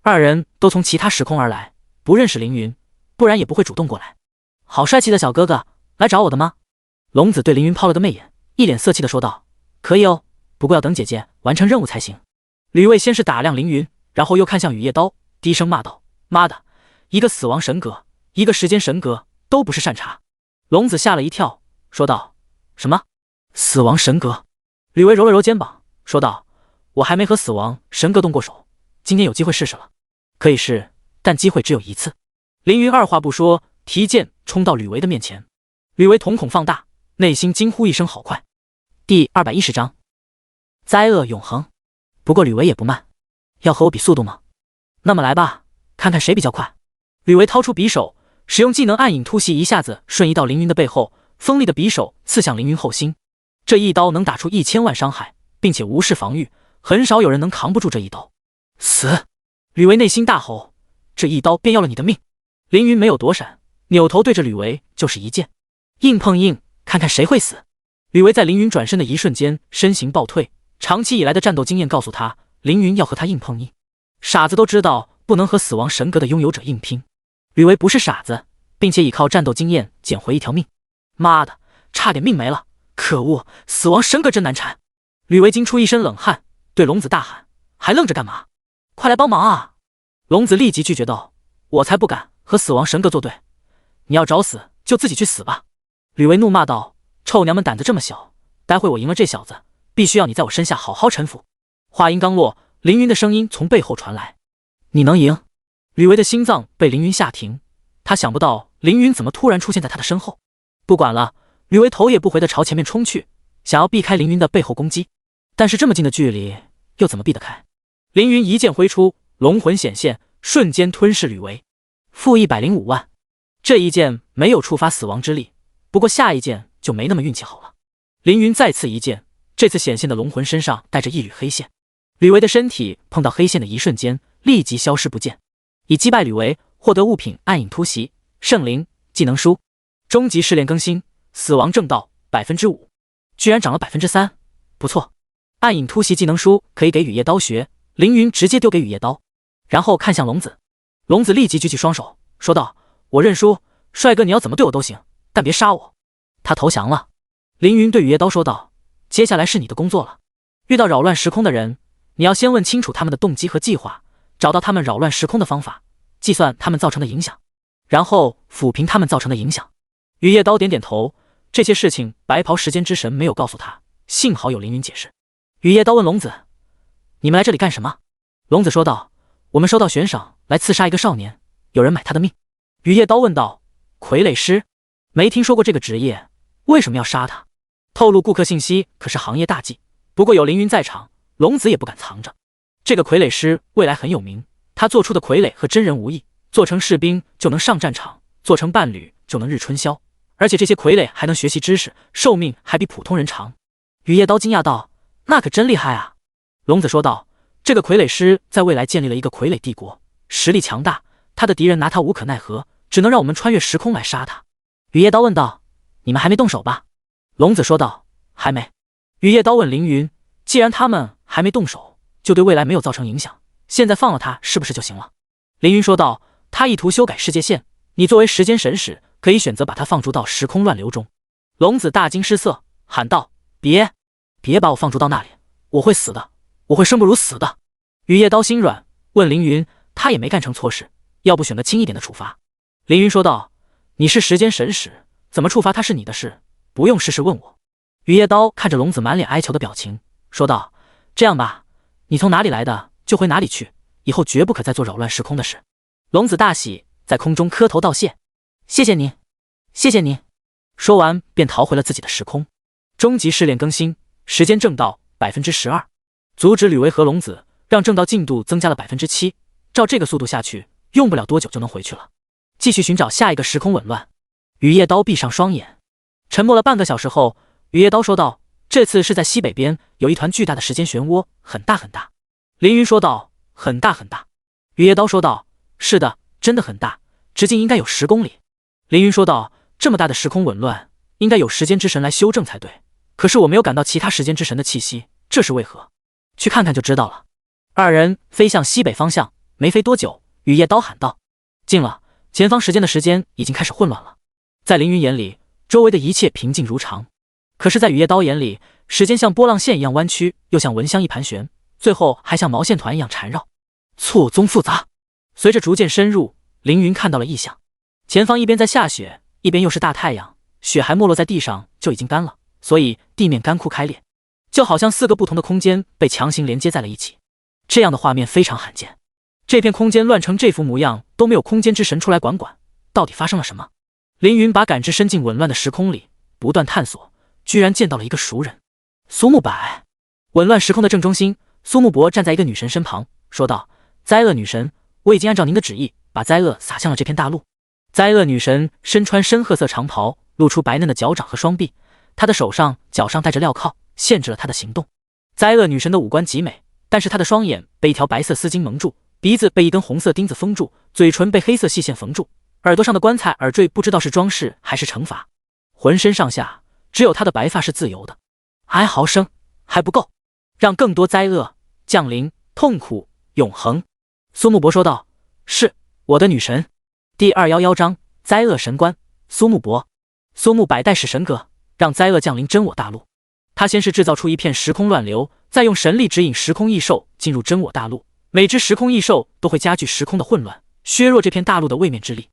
2人都从其他时空而来，不认识凌云，不然也不会主动过来。好帅气的小哥哥，来找我的吗？龙子对凌云抛了个媚眼，一脸色气的说道。可以哦，不过要等姐姐完成任务才行。吕卫先是打量凌云，然后又看向雨夜刀，低声骂道：妈的，一个死亡神格，一个时间神格，都不是善茬。龙子吓了一跳，说道：什么？死亡神格？吕卫揉了揉肩膀，说道：我还没和死亡神格动过手，今天有机会试试了。可以试，但机会只有一次。凌云二话不说，提剑冲到吕维的面前。吕维瞳孔放大，内心惊呼一声好快。第210章灾厄永恒。不过吕维也不慢，要和我比速度吗？那么来吧，看看谁比较快。吕维掏出匕首，使用技能暗影突袭，一下子瞬移到凌云的背后，锋利的匕首刺向凌云后心。这一刀能打出1000万伤害，并且无视防御，很少有人能扛不住这一刀。死！吕维内心大吼，这一刀便要了你的命。凌云没有躲闪，扭头对着吕维就是一剑，硬碰硬，看看谁会死。吕维在凌云转身的一瞬间身形暴退，长期以来的战斗经验告诉他，凌云要和他硬碰硬。傻子都知道不能和死亡神格的拥有者硬拼，吕维不是傻子，并且倚靠战斗经验捡回一条命。妈的，差点命没了！可恶，死亡神格真难缠！吕维惊出一身冷汗，对龙子大喊：还愣着干嘛？快来帮忙啊！龙子立即拒绝道：我才不敢和死亡神格作对，你要找死就自己去死吧！吕维怒骂道：臭娘们胆子这么小，待会我赢了这小子，必须要你在我身下好好臣服。话音刚落，凌云的声音从背后传来：你能赢？吕维的心脏被凌云吓停，他想不到凌云怎么突然出现在他的身后。不管了，吕维头也不回地朝前面冲去，想要避开凌云的背后攻击，但是这么近的距离又怎么避得开？凌云一剑挥出，龙魂显现，瞬间吞噬吕维。负105万，这一剑没有触发死亡之力，不过下一剑就没那么运气好了。凌云再次一剑，这次显现的龙魂身上带着一缕黑线，吕维的身体碰到黑线的一瞬间立即消失不见。以击败吕维获得物品暗影突袭、圣灵技能书、终极试炼更新、死亡正道 5%， 居然涨了 3%， 不错。暗影突袭技能书可以给雨夜刀学，凌云直接丢给雨夜刀，然后看向龙子。龙子立即举起双手说道：我认输，帅哥你要怎么对我都行，但别杀我。他投降了。凌云对雨夜刀说道：接下来是你的工作了，遇到扰乱时空的人，你要先问清楚他们的动机和计划，找到他们扰乱时空的方法，计算他们造成的影响，然后抚平他们造成的影响。雨夜刀点点头，这些事情白袍时间之神没有告诉他，幸好有凌云解释。雨夜刀问龙子：你们来这里干什么？龙子说道：我们收到悬赏来刺杀一个少年，有人买他的命。雨夜刀问道：傀儡师？没听说过这个职业，为什么要杀他？透露顾客信息可是行业大忌，不过有凌云在场，龙子也不敢藏着。这个傀儡师未来很有名，他做出的傀儡和真人无异，做成士兵就能上战场，做成伴侣就能日春宵，而且这些傀儡还能学习知识，寿命还比普通人长。雨夜刀惊讶道：那可真厉害啊。龙子说道：这个傀儡师在未来建立了一个傀儡帝国，实力强大，他的敌人拿他无可奈何，只能让我们穿越时空来杀他。雨夜刀问道：你们还没动手吧？龙子说道：还没。雨夜刀问凌云：既然他们还没动手，就对未来没有造成影响，现在放了他是不是就行了？凌云说道：他意图修改世界线，你作为时间神使，可以选择把他放逐到时空乱流中。龙子大惊失色，喊道：别把我放逐到那里，我会死的，我会生不如死的。雨夜刀心软，问凌云：他也没干成错事，要不选个轻一点的处罚？凌云说道：你是时间神使，怎么处罚他是你的事，不用事事问我。雨夜刀看着龙子满脸哀求的表情，说道：这样吧，你从哪里来的就回哪里去，以后绝不可再做扰乱时空的事。龙子大喜，在空中磕头道谢：谢谢您，谢谢您。说完便逃回了自己的时空。终极试炼更新，时间正道 12%， 阻止吕维和龙子，让正道进度增加了 7%， 照这个速度下去，用不了多久就能回去了。继续寻找下一个时空紊乱。雨夜刀闭上双眼，沉默了半个小时后，雨夜刀说道：这次是在西北边，有一团巨大的时间漩涡，很大很大。凌云说道：很大很大。雨夜刀说道：是的，真的很大，直径应该有10公里。凌云说道：这么大的时空紊乱，应该有时间之神来修正才对，可是我没有感到其他时间之神的气息，这是为何？去看看就知道了。二人飞向西北方向，没飞多久，雨夜刀喊道：近了，前方时间的时间已经开始混乱了。在凌云眼里，周围的一切平静如常，可是在雨夜刀眼里，时间像波浪线一样弯曲，又像蚊香一盘旋，最后还像毛线团一样缠绕，错综复杂。随着逐渐深入，凌云看到了异象，前方一边在下雪，一边又是大太阳，雪还没落在地上就已经干了，所以地面干枯开裂，就好像4个不同的空间被强行连接在了一起。这样的画面非常罕见，这片空间乱成这副模样，都没有空间之神出来管，到底发生了什么？凌云把感知伸进紊乱的时空里，不断探索，居然见到了一个熟人——苏木柏。紊乱时空的正中心，苏木柏站在一个女神身旁，说道：灾厄女神，我已经按照您的旨意，把灾厄撒向了这片大陆。灾厄女神身穿深褐色长袍，露出白嫩的脚掌和双臂，她的手上、脚上戴着镣铐，限制了她的行动。灾厄女神的五官极美，但是她的双眼被一条白色丝巾蒙住，鼻子被一根红色钉子封住，嘴唇被黑色细线缝住，耳朵上的棺材耳坠不知道是装饰还是惩罚，浑身上下只有她的白发是自由的。哀嚎声还不够，让更多灾厄降临，痛苦永恒。苏木伯说道：是，我的女神。第211章灾厄神官苏木伯。苏木百代使神格，让灾厄降临真我大陆。他先是制造出一片时空乱流，再用神力指引时空异兽进入真我大陆，每只时空异兽都会加剧时空的混乱，削弱这片大陆的位面之力。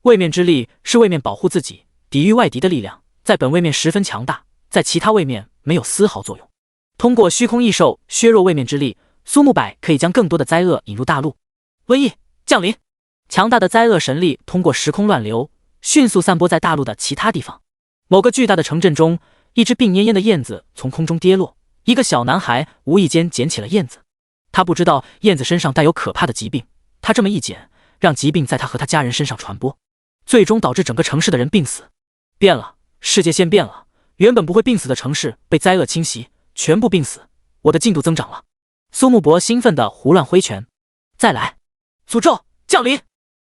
位面之力是位面保护自己、抵御外敌的力量，在本位面十分强大，在其他位面没有丝毫作用。通过虚空异兽削弱位面之力，苏木百可以将更多的灾厄引入大陆。瘟疫降临，强大的灾厄神力通过时空乱流，迅速散播在大陆的其他地方。某个巨大的城镇中，一只病恹恹的燕子从空中跌落，一个小男孩无意间捡起了燕子。他不知道燕子身上带有可怕的疾病，他这么一捡，让疾病在他和他家人身上传播，最终导致整个城市的人病死。变了，世界线变了，原本不会病死的城市被灾厄侵袭，全部病死，我的进度增长了。苏木伯兴奋地胡乱挥拳，再来！诅咒降临！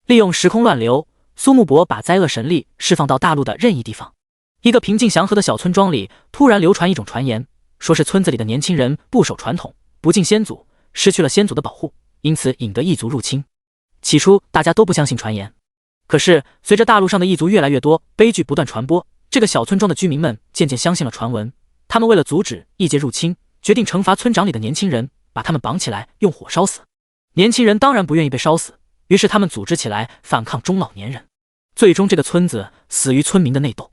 利用时空乱流，苏木伯把灾厄神力释放到大陆的任意地方。一个平静祥和的小村庄里，突然流传一种传言，说是村子里的年轻人不守传统，不敬先祖，失去了先祖的保护，因此引得异族入侵。起初大家都不相信传言，可是随着大陆上的异族越来越多，悲剧不断传播，这个小村庄的居民们渐渐相信了传闻。他们为了阻止异界入侵，决定惩罚村长里的年轻人，把他们绑起来用火烧死。年轻人当然不愿意被烧死，于是他们组织起来反抗中老年人。最终这个村子死于村民的内斗。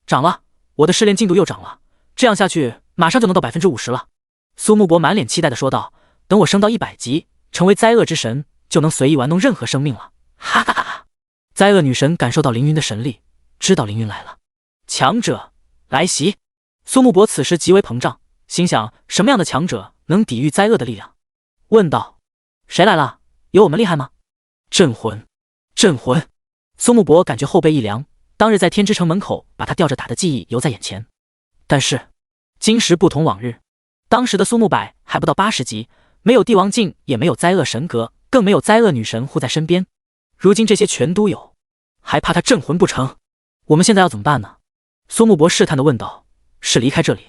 涨了，我的试炼进度又涨了，这样下去马上就能到 50% 了。苏木伯满脸期待地说道，等我升到100级，成为灾厄之神，就能随意玩弄任何生命了。哈哈哈哈！灾厄女神感受到凌云的神力，知道凌云来了，强者来袭。苏木伯此时极为膨胀，心想什么样的强者能抵御灾厄的力量？问道：谁来了？有我们厉害吗？镇魂，镇魂！苏木伯感觉后背一凉，当日在天之城门口把他吊着打的记忆犹在眼前。但是今时不同往日，当时的苏木柏还不到80级，没有帝王镜，也没有灾厄神格，更没有灾厄女神护在身边。如今这些全都有，还怕他镇魂不成？我们现在要怎么办呢？苏木伯试探地问道，是离开这里，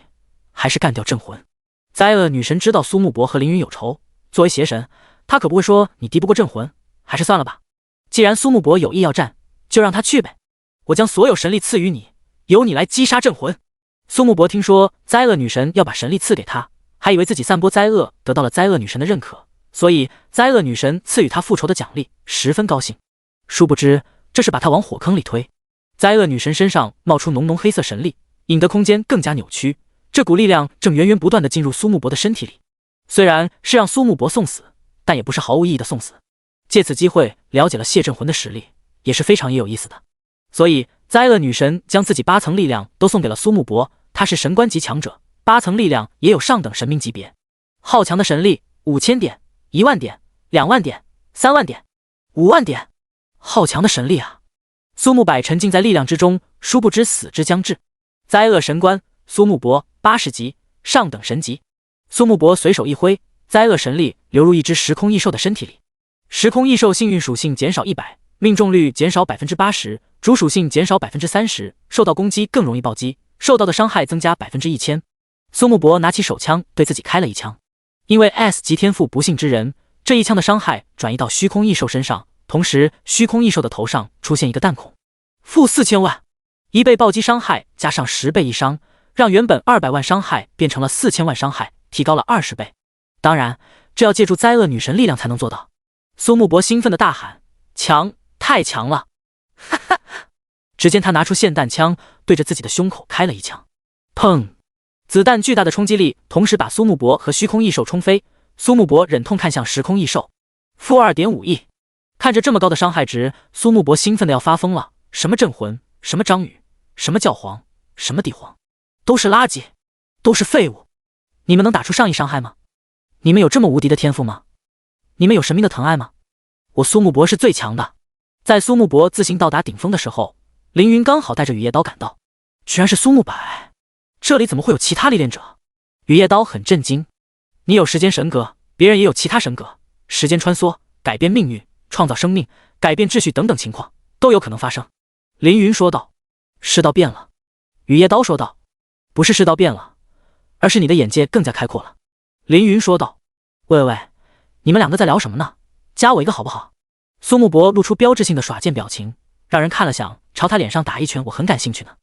还是干掉镇魂？灾厄女神知道苏木伯和凌云有仇，作为邪神，她可不会说你敌不过镇魂，还是算了吧。既然苏木伯有意要战，就让他去呗，我将所有神力赐予你，由你来击杀镇魂。苏木伯听说灾厄女神要把神力赐给他，还以为自己散播灾厄得到了灾厄女神的认可，所以灾厄女神赐予他复仇的奖励，十分高兴。殊不知这是把他往火坑里推。灾厄女神身上冒出浓浓黑色神力，引得空间更加扭曲，这股力量正源源不断地进入苏木伯的身体里。虽然是让苏木伯送死，但也不是毫无意义的送死。借此机会了解了谢镇魂的实力，也是非常有意思的。所以灾厄女神将自己8层力量都送给了苏木伯，他是神官级强者，8层力量也有上等神明级别。好强的神力，5000点、1万点、2万点、3万点、5万点，好强的神力啊！苏木柏沉浸在力量之中，殊不知死之将至。灾厄神官苏木伯80级，上等神级。苏木伯随手一挥，灾厄神力流入一只时空异兽的身体里。时空异兽幸运属性减少100%，命中率减少 80%， 主属性减少 30%， 受到攻击更容易暴击，受到的伤害增加 1000%。 苏木伯拿起手枪对自己开了一枪，因为 S 级天赋不幸之人，这一枪的伤害转移到虚空异兽身上，同时虚空异兽的头上出现一个弹孔。负4000万，1倍暴击伤害加上10倍一伤，让原本200万伤害变成了4000万伤害，提高了20倍。当然这要借助灾厄女神力量才能做到。苏木伯兴奋地大喊，强，太强了！哈哈！只见他拿出霰弹枪，对着自己的胸口开了一枪。砰！子弹巨大的冲击力同时把苏木伯和虚空异兽冲飞。苏木伯忍痛看向时空异兽，负 2.5 亿。看着这么高的伤害值，苏木伯兴奋的要发疯了。什么镇魂，什么张宇，什么教皇，什么帝皇，都是垃圾，都是废物。你们能打出上亿伤害吗？你们有这么无敌的天赋吗？你们有神明的疼爱吗？我苏木伯是最强的。在苏木伯自行到达顶峰的时候，凌云刚好带着雨夜刀赶到。居然是苏木柏，这里怎么会有其他历练者？雨夜刀很震惊。你有时间神格，别人也有其他神格，时间穿梭，改变命运，创造生命，改变秩序等等情况都有可能发生。凌云说道。世道变了。雨夜刀说道。不是世道变了，而是你的眼界更加开阔了。凌云说道。喂，你们两个在聊什么呢？加我一个好不好？苏木伯露出标志性的耍贱表情，让人看了想朝他脸上打一拳，我很感兴趣呢。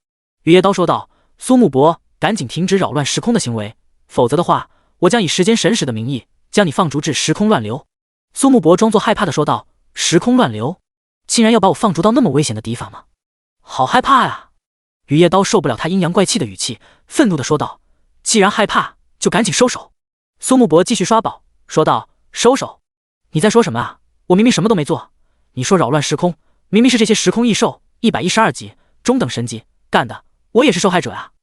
雨夜刀说道。苏木伯，赶紧停止扰乱时空的行为，否则的话，我将以时间神使的名义将你放逐至时空乱流。苏木伯装作害怕的说道。时空乱流？竟然要把我放逐到那么危险的地方吗？好害怕啊！雨夜刀受不了他阴阳怪气的语气，愤怒的说道。既然害怕，就赶紧收手。苏木伯继续刷宝，说道。收手？你在说什么啊？我明明什么都没做。你说扰乱时空，明明是这些时空异兽112级中等神级干的，我也是受害者啊！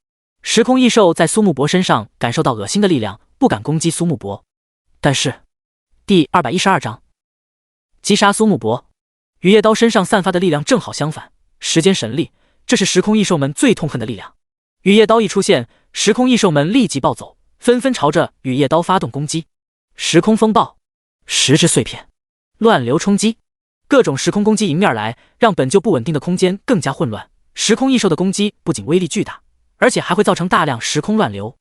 时空异兽在苏木伯身上感受到恶心的力量，不敢攻击苏木伯。但是第212章击杀苏木伯。雨夜刀身上散发的力量正好相反，时间神力，这是时空异兽们最痛恨的力量。雨夜刀一出现，时空异兽们立即暴走，纷纷朝着雨夜刀发动攻击。时空风暴、时之碎片、乱流冲击，各种时空攻击迎面来，让本就不稳定的空间更加混乱。时空异兽的攻击不仅威力巨大，而且还会造成大量时空乱流。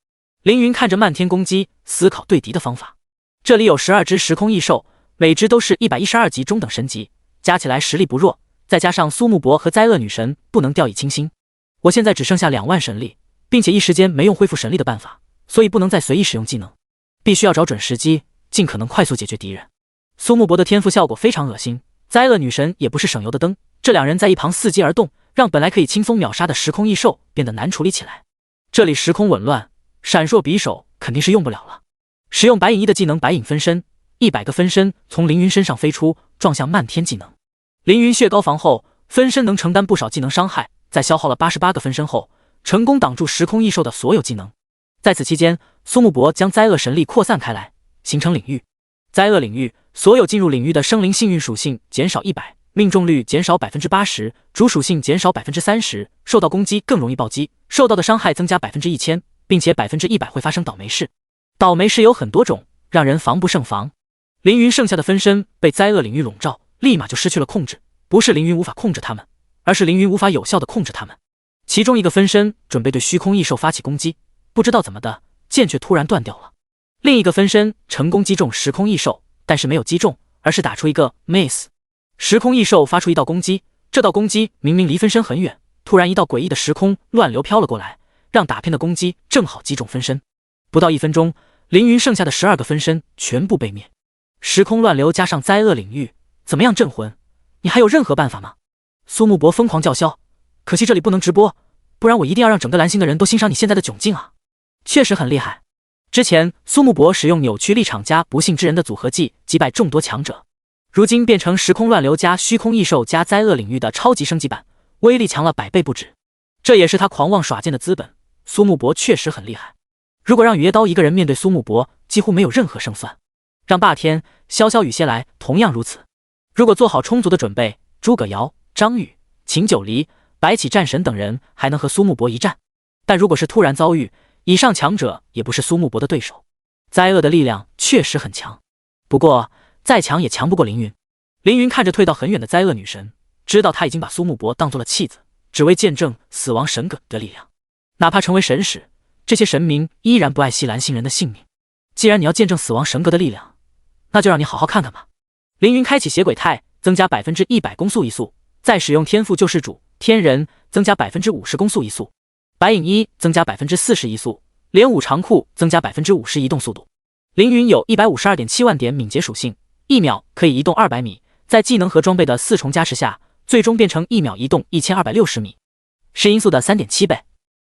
凌云看着漫天攻击，思考对敌的方法。这里有12只时空异兽，每只都是112级中等神级，加起来实力不弱，再加上苏木伯和灾厄女神，不能掉以轻心。我现在只剩下2万神力，并且一时间没用恢复神力的办法，所以不能再随意使用技能，必须要找准时机，尽可能快速解决敌人。苏木伯的天赋效果非常恶心，灾厄女神也不是省油的灯，这2人在一旁伺机而动，让本来可以轻松秒杀的时空异兽变得难处理起来。这里时空紊乱，闪烁匕首肯定是用不了了。使用白影一的技能白影分身，100个分身从凌云身上飞出，撞向漫天技能。凌云血高防后，分身能承担不少技能伤害，在消耗了88个分身后，成功挡住时空异兽的所有技能。在此期间，苏木伯将灾厄神力扩散开来，形成领域。灾厄领域，所有进入领域的生灵幸运属性减少100%，命中率减少 80%， 主属性减少 30%， 受到攻击更容易暴击，受到的伤害增加 1000%， 并且 100% 会发生倒霉事。倒霉事有很多种，让人防不胜防。凌云剩下的分身被灾厄领域笼罩，立马就失去了控制，不是凌云无法控制他们，而是凌云无法有效的控制他们。其中一个分身准备对虚空异兽发起攻击，不知道怎么的，剑却突然断掉了。另一个分身成功击中时空异兽，但是没有击中，而是打出一个 miss。 时空异兽发出一道攻击，这道攻击明明离分身很远，突然一道诡异的时空乱流飘了过来，让打偏的攻击正好击中分身。不到1分钟，凌云剩下的12个分身全部被灭。时空乱流加上灾厄领域，怎么样镇魂？你还有任何办法吗？苏木伯疯狂叫嚣，可惜这里不能直播，不然我一定要让整个蓝星的人都欣赏你现在的窘境啊！确实很厉害。之前苏木伯使用扭曲立场加不幸之人的组合技击败众多强者，如今变成时空乱流加虚空异兽加灾厄领域的超级升级版，威力强了100倍不止。这也是他狂妄耍剑的资本。苏木伯确实很厉害。如果让雨夜刀一个人面对苏木伯，几乎没有任何胜算。让霸天、潇潇与蝎来同样如此。如果做好充足的准备，诸葛瑶、张宇、秦九离、白起战神等人还能和苏木伯一战。但如果是突然遭遇，以上强者也不是苏木伯的对手。灾厄的力量确实很强，不过再强也强不过凌云。凌云看着退到很远的灾厄女神，知道他已经把苏木伯当作了弃子，只为见证死亡神格的力量。哪怕成为神使，这些神明依然不爱惜蓝星人的性命。既然你要见证死亡神格的力量，那就让你好好看看吧。凌云开启邪鬼态，增加 100% 攻速移速，再使用天赋救世主天人，增加 50% 攻速移速，白影一增加 40% 移速，连舞长裤增加 50% 移动速度。凌云有 152.7万点敏捷属性，1秒可以移动200米，在技能和装备的4重加持下，最终变成1秒移动1260米，是音速的 3.7 倍。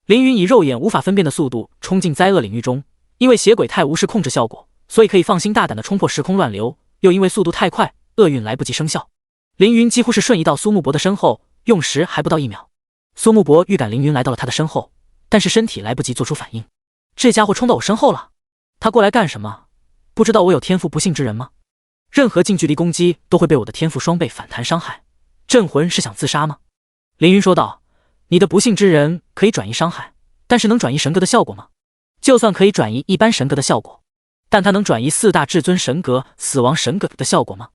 凌云以肉眼无法分辨的速度冲进灾厄领域中，因为邪鬼态无视控制效果，所以可以放心大胆的冲破时空乱流，又因为速度太快，厄运来不及生效。凌云几乎是瞬移到苏木伯的身后，用时还不到1秒。苏木伯预感凌云来到了他的身后，但是身体来不及做出反应。这家伙冲到我身后了，他过来干什么？不知道我有天赋不幸之人吗？任何近距离攻击都会被我的天赋双倍反弹伤害，镇魂是想自杀吗？凌云说道，你的不幸之人可以转移伤害，但是能转移神格的效果吗？就算可以转移一般神格的效果，但它能转移4大至尊神格、死亡神格的效果吗？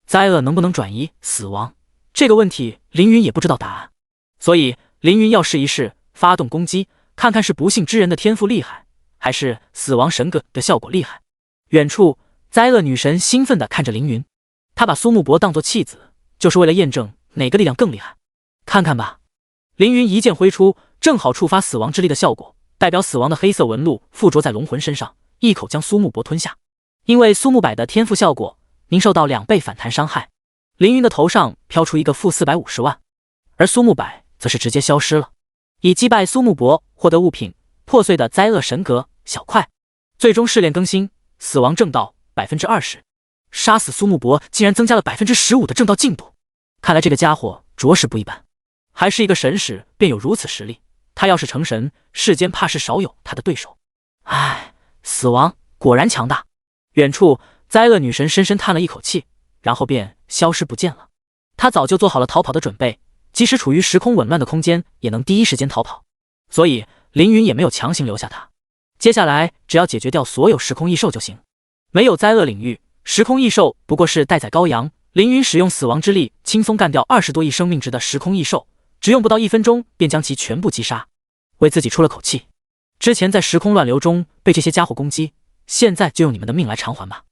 灾厄能不能转移死亡？这个问题凌云也不知道答案，所以凌云要试一试，发动攻击，看看是不幸之人的天赋厉害，还是死亡神格的效果厉害。远处，灾厄女神兴奋地看着凌云，她把苏木伯当作弃子，就是为了验证哪个力量更厉害。看看吧。凌云一剑挥出，正好触发死亡之力的效果，代表死亡的黑色纹路附着在龙魂身上，一口将苏木伯吞下。因为苏木柏的天赋效果，您受到2倍反弹伤害。凌云的头上飘出一个负450万，而苏木柏则是直接消失了。以击败苏木伯获得物品破碎的灾厄神格小块，最终试炼更新死亡正道 20%， 杀死苏木伯竟然增加了 15% 的正道进度，看来这个家伙着实不一般，还是一个神使便有如此实力，他要是成神，世间怕是少有他的对手。唉，死亡果然强大。远处灾厄女神深深叹了一口气，然后便消失不见了。她早就做好了逃跑的准备，即使处于时空紊乱的空间，也能第一时间逃跑。所以凌云也没有强行留下他。接下来只要解决掉所有时空异兽就行。没有灾厄领域，时空异兽不过是待宰羔羊。凌云使用死亡之力，轻松干掉20多亿生命值的时空异兽，只用不到1分钟便将其全部击杀，为自己出了口气。之前在时空乱流中被这些家伙攻击，现在就用你们的命来偿还吧。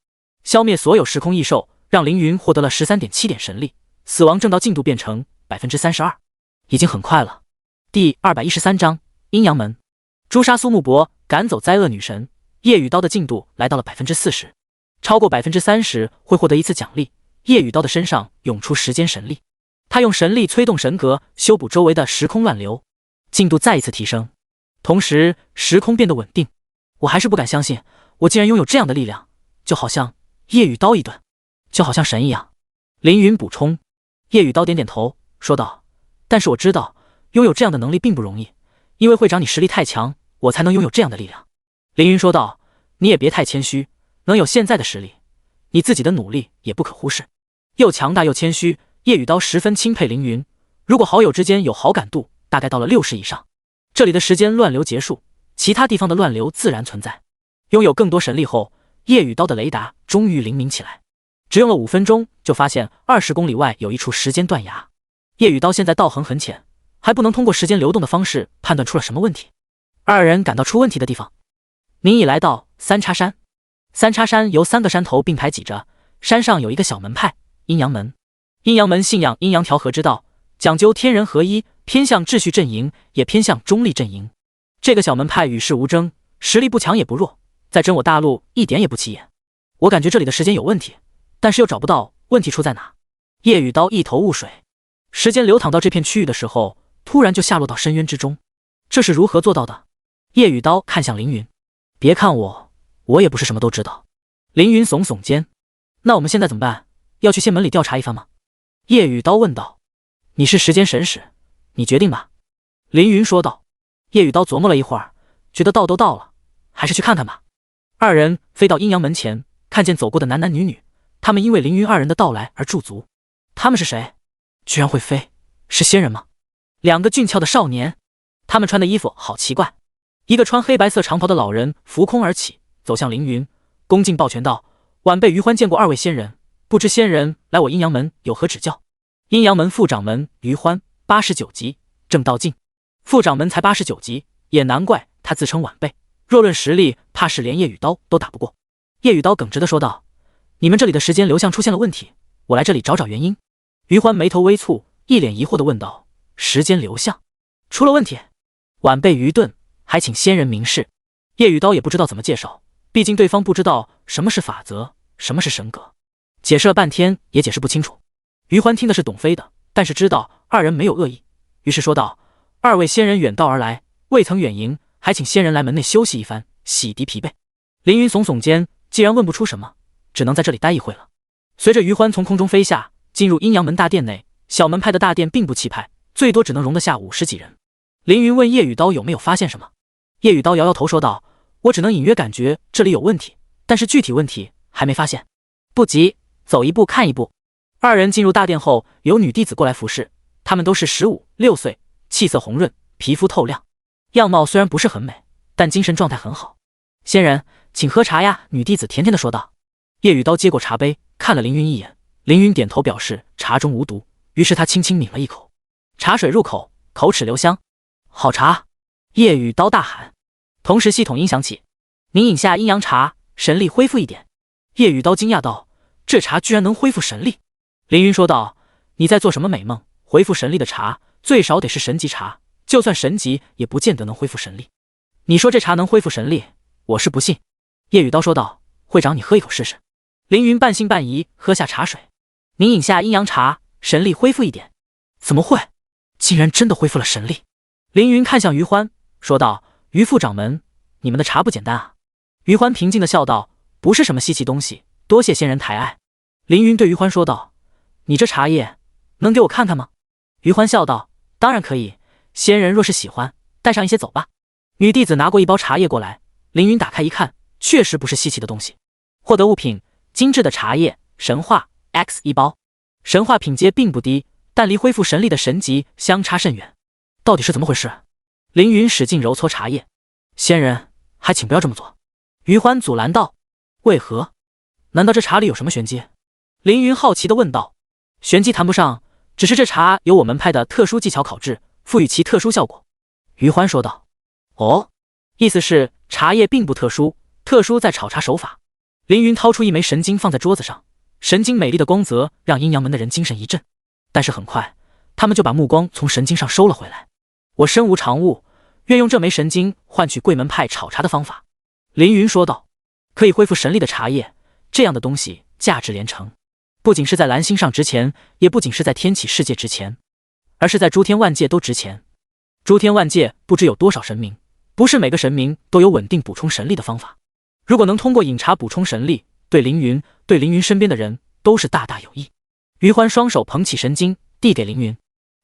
消灭所有时空异兽，让凌云获得了13.7点神力，死亡正道进度变成 32%， 已经很快了。第213章阴阳门。诛杀苏木伯，赶走灾厄女神。夜雨刀的进度来到了 40%， 超过 30% 会获得一次奖励。夜雨刀的身上涌出时间神力，他用神力催动神格，修补周围的时空乱流，进度再一次提升，同时时空变得稳定。我还是不敢相信，我竟然拥有这样的力量，就好像夜雨刀一顿，就好像神一样。凌云补充。夜雨刀点点头，说道：但是我知道，拥有这样的能力并不容易，因为会长你实力太强，我才能拥有这样的力量。凌云说道：你也别太谦虚，能有现在的实力，你自己的努力也不可忽视。又强大又谦虚，夜雨刀十分钦佩凌云。如果好友之间有好感度，大概到了60以上。这里的时间乱流结束，其他地方的乱流自然存在。拥有更多神力后，夜雨刀的雷达终于灵敏起来。只用了5分钟，就发现20公里外有一处时间断崖。夜雨刀现在道行很浅，还不能通过时间流动的方式判断出了什么问题。二人赶到出问题的地方，您已来到三叉山。三叉山由3个山头并排挤着，山上有一个小门派。阴阳门。阴阳门信仰阴阳调和之道，讲究天人合一，偏向秩序阵营，也偏向中立阵营。这个小门派与世无争，实力不强也不弱，在真我大陆一点也不起眼。我感觉这里的时间有问题，但是又找不到问题出在哪。夜雨刀一头雾水，时间流淌到这片区域的时候，突然就下落到深渊之中，这是如何做到的？夜雨刀看向凌云，别看我，我也不是什么都知道。凌云耸耸肩，那我们现在怎么办？要去仙门里调查一番吗？夜雨刀问道。你是时间神使，你决定吧。凌云说道。夜雨刀琢磨了一会儿，觉得到都到了，还是去看看吧。二人飞到阴阳门前，看见走过的男男女女，他们因为凌云二人的到来而驻足。他们是谁？居然会飞，是仙人吗？2个俊俏的少年，他们穿的衣服好奇怪。一个穿黑白色长袍的老人浮空而起，走向凌云，恭敬抱拳道：晚辈余欢见过2位仙人，不知仙人来我阴阳门有何指教？阴阳门副掌门余欢，89级，正道境。副掌门才89级，也难怪他自称晚辈，若论实力，怕是连夜雨刀都打不过。夜雨刀耿直地说道：你们这里的时间流向出现了问题，我来这里找找原因。余欢眉头微蹙，一脸疑惑地问道：时间流向出了问题？晚辈愚钝，还请仙人明示。夜雨刀也不知道怎么介绍，毕竟对方不知道什么是法则，什么是神格，解释了半天也解释不清楚。余欢听的是懂飞的，但是知道2人没有恶意，于是说道：2位仙人远道而来，未曾远迎，还请仙人来门内休息一番，洗涤疲惫。凌云耸耸肩，既然问不出什么，只能在这里待一会了。随着余欢从空中飞下，进入阴阳门大殿内。小门派的大殿并不气派，最多只能容得下50几人。凌云问夜雨刀有没有发现什么，夜雨刀摇摇头说道：我只能隐约感觉这里有问题，但是具体问题还没发现。不急，走一步看一步。2人进入大殿后，有女弟子过来服侍，她们都是15、16岁，气色红润，皮肤透亮，样貌虽然不是很美，但精神状态很好。仙人，请喝茶呀，女弟子甜甜地说道。夜雨刀接过茶杯，看了凌云一眼，凌云点头表示茶中无毒，于是他轻轻抿了一口，茶水入口，口齿留香。好茶！夜雨刀大喊，同时系统音响起，您饮下阴阳茶，神力恢复1点。夜雨刀惊讶道：这茶居然能恢复神力？凌云说道：你在做什么美梦？恢复神力的茶最少得是神级茶，就算神级也不见得能恢复神力。你说这茶能恢复神力，我是不信。夜雨刀说道：会长你喝一口试试。凌云半信半疑喝下茶水，您饮下阴阳茶，神力恢复1点。怎么会？竟然真的恢复了神力。凌云看向余欢说道：余副掌门，你们的茶不简单啊。余欢平静地笑道：不是什么稀奇东西，多谢仙人抬爱。凌云对余欢说道：你这茶叶能给我看看吗？余欢笑道：当然可以，仙人若是喜欢，带上一些走吧。女弟子拿过一包茶叶过来，凌云打开一看，确实不是稀奇的东西。获得物品：精致的茶叶，神话 X 1包。神话品阶并不低，但离恢复神力的神级相差甚远。到底是怎么回事？凌云使劲揉搓茶叶。仙人，还请不要这么做。余欢阻拦道。为何？难道这茶里有什么玄机？凌云好奇地问道。玄机谈不上，只是这茶由我门派的特殊技巧烤制，赋予其特殊效果。余欢说道。哦，意思是茶叶并不特殊，特殊在炒茶手法。凌云掏出一枚神经放在桌子上，神经美丽的光泽让阴阳门的人精神一振，但是很快他们就把目光从神经上收了回来。我身无长物，愿用这枚神经换取贵门派炒茶的方法。凌云说道。可以恢复神力的茶叶，这样的东西价值连城，不仅是在蓝星上值钱，也不仅是在天启世界值钱，而是在诸天万界都值钱。诸天万界不知有多少神明，不是每个神明都有稳定补充神力的方法。如果能通过饮茶补充神力，对凌云身边的人都是大大有益。余欢双手捧起神经递给凌云。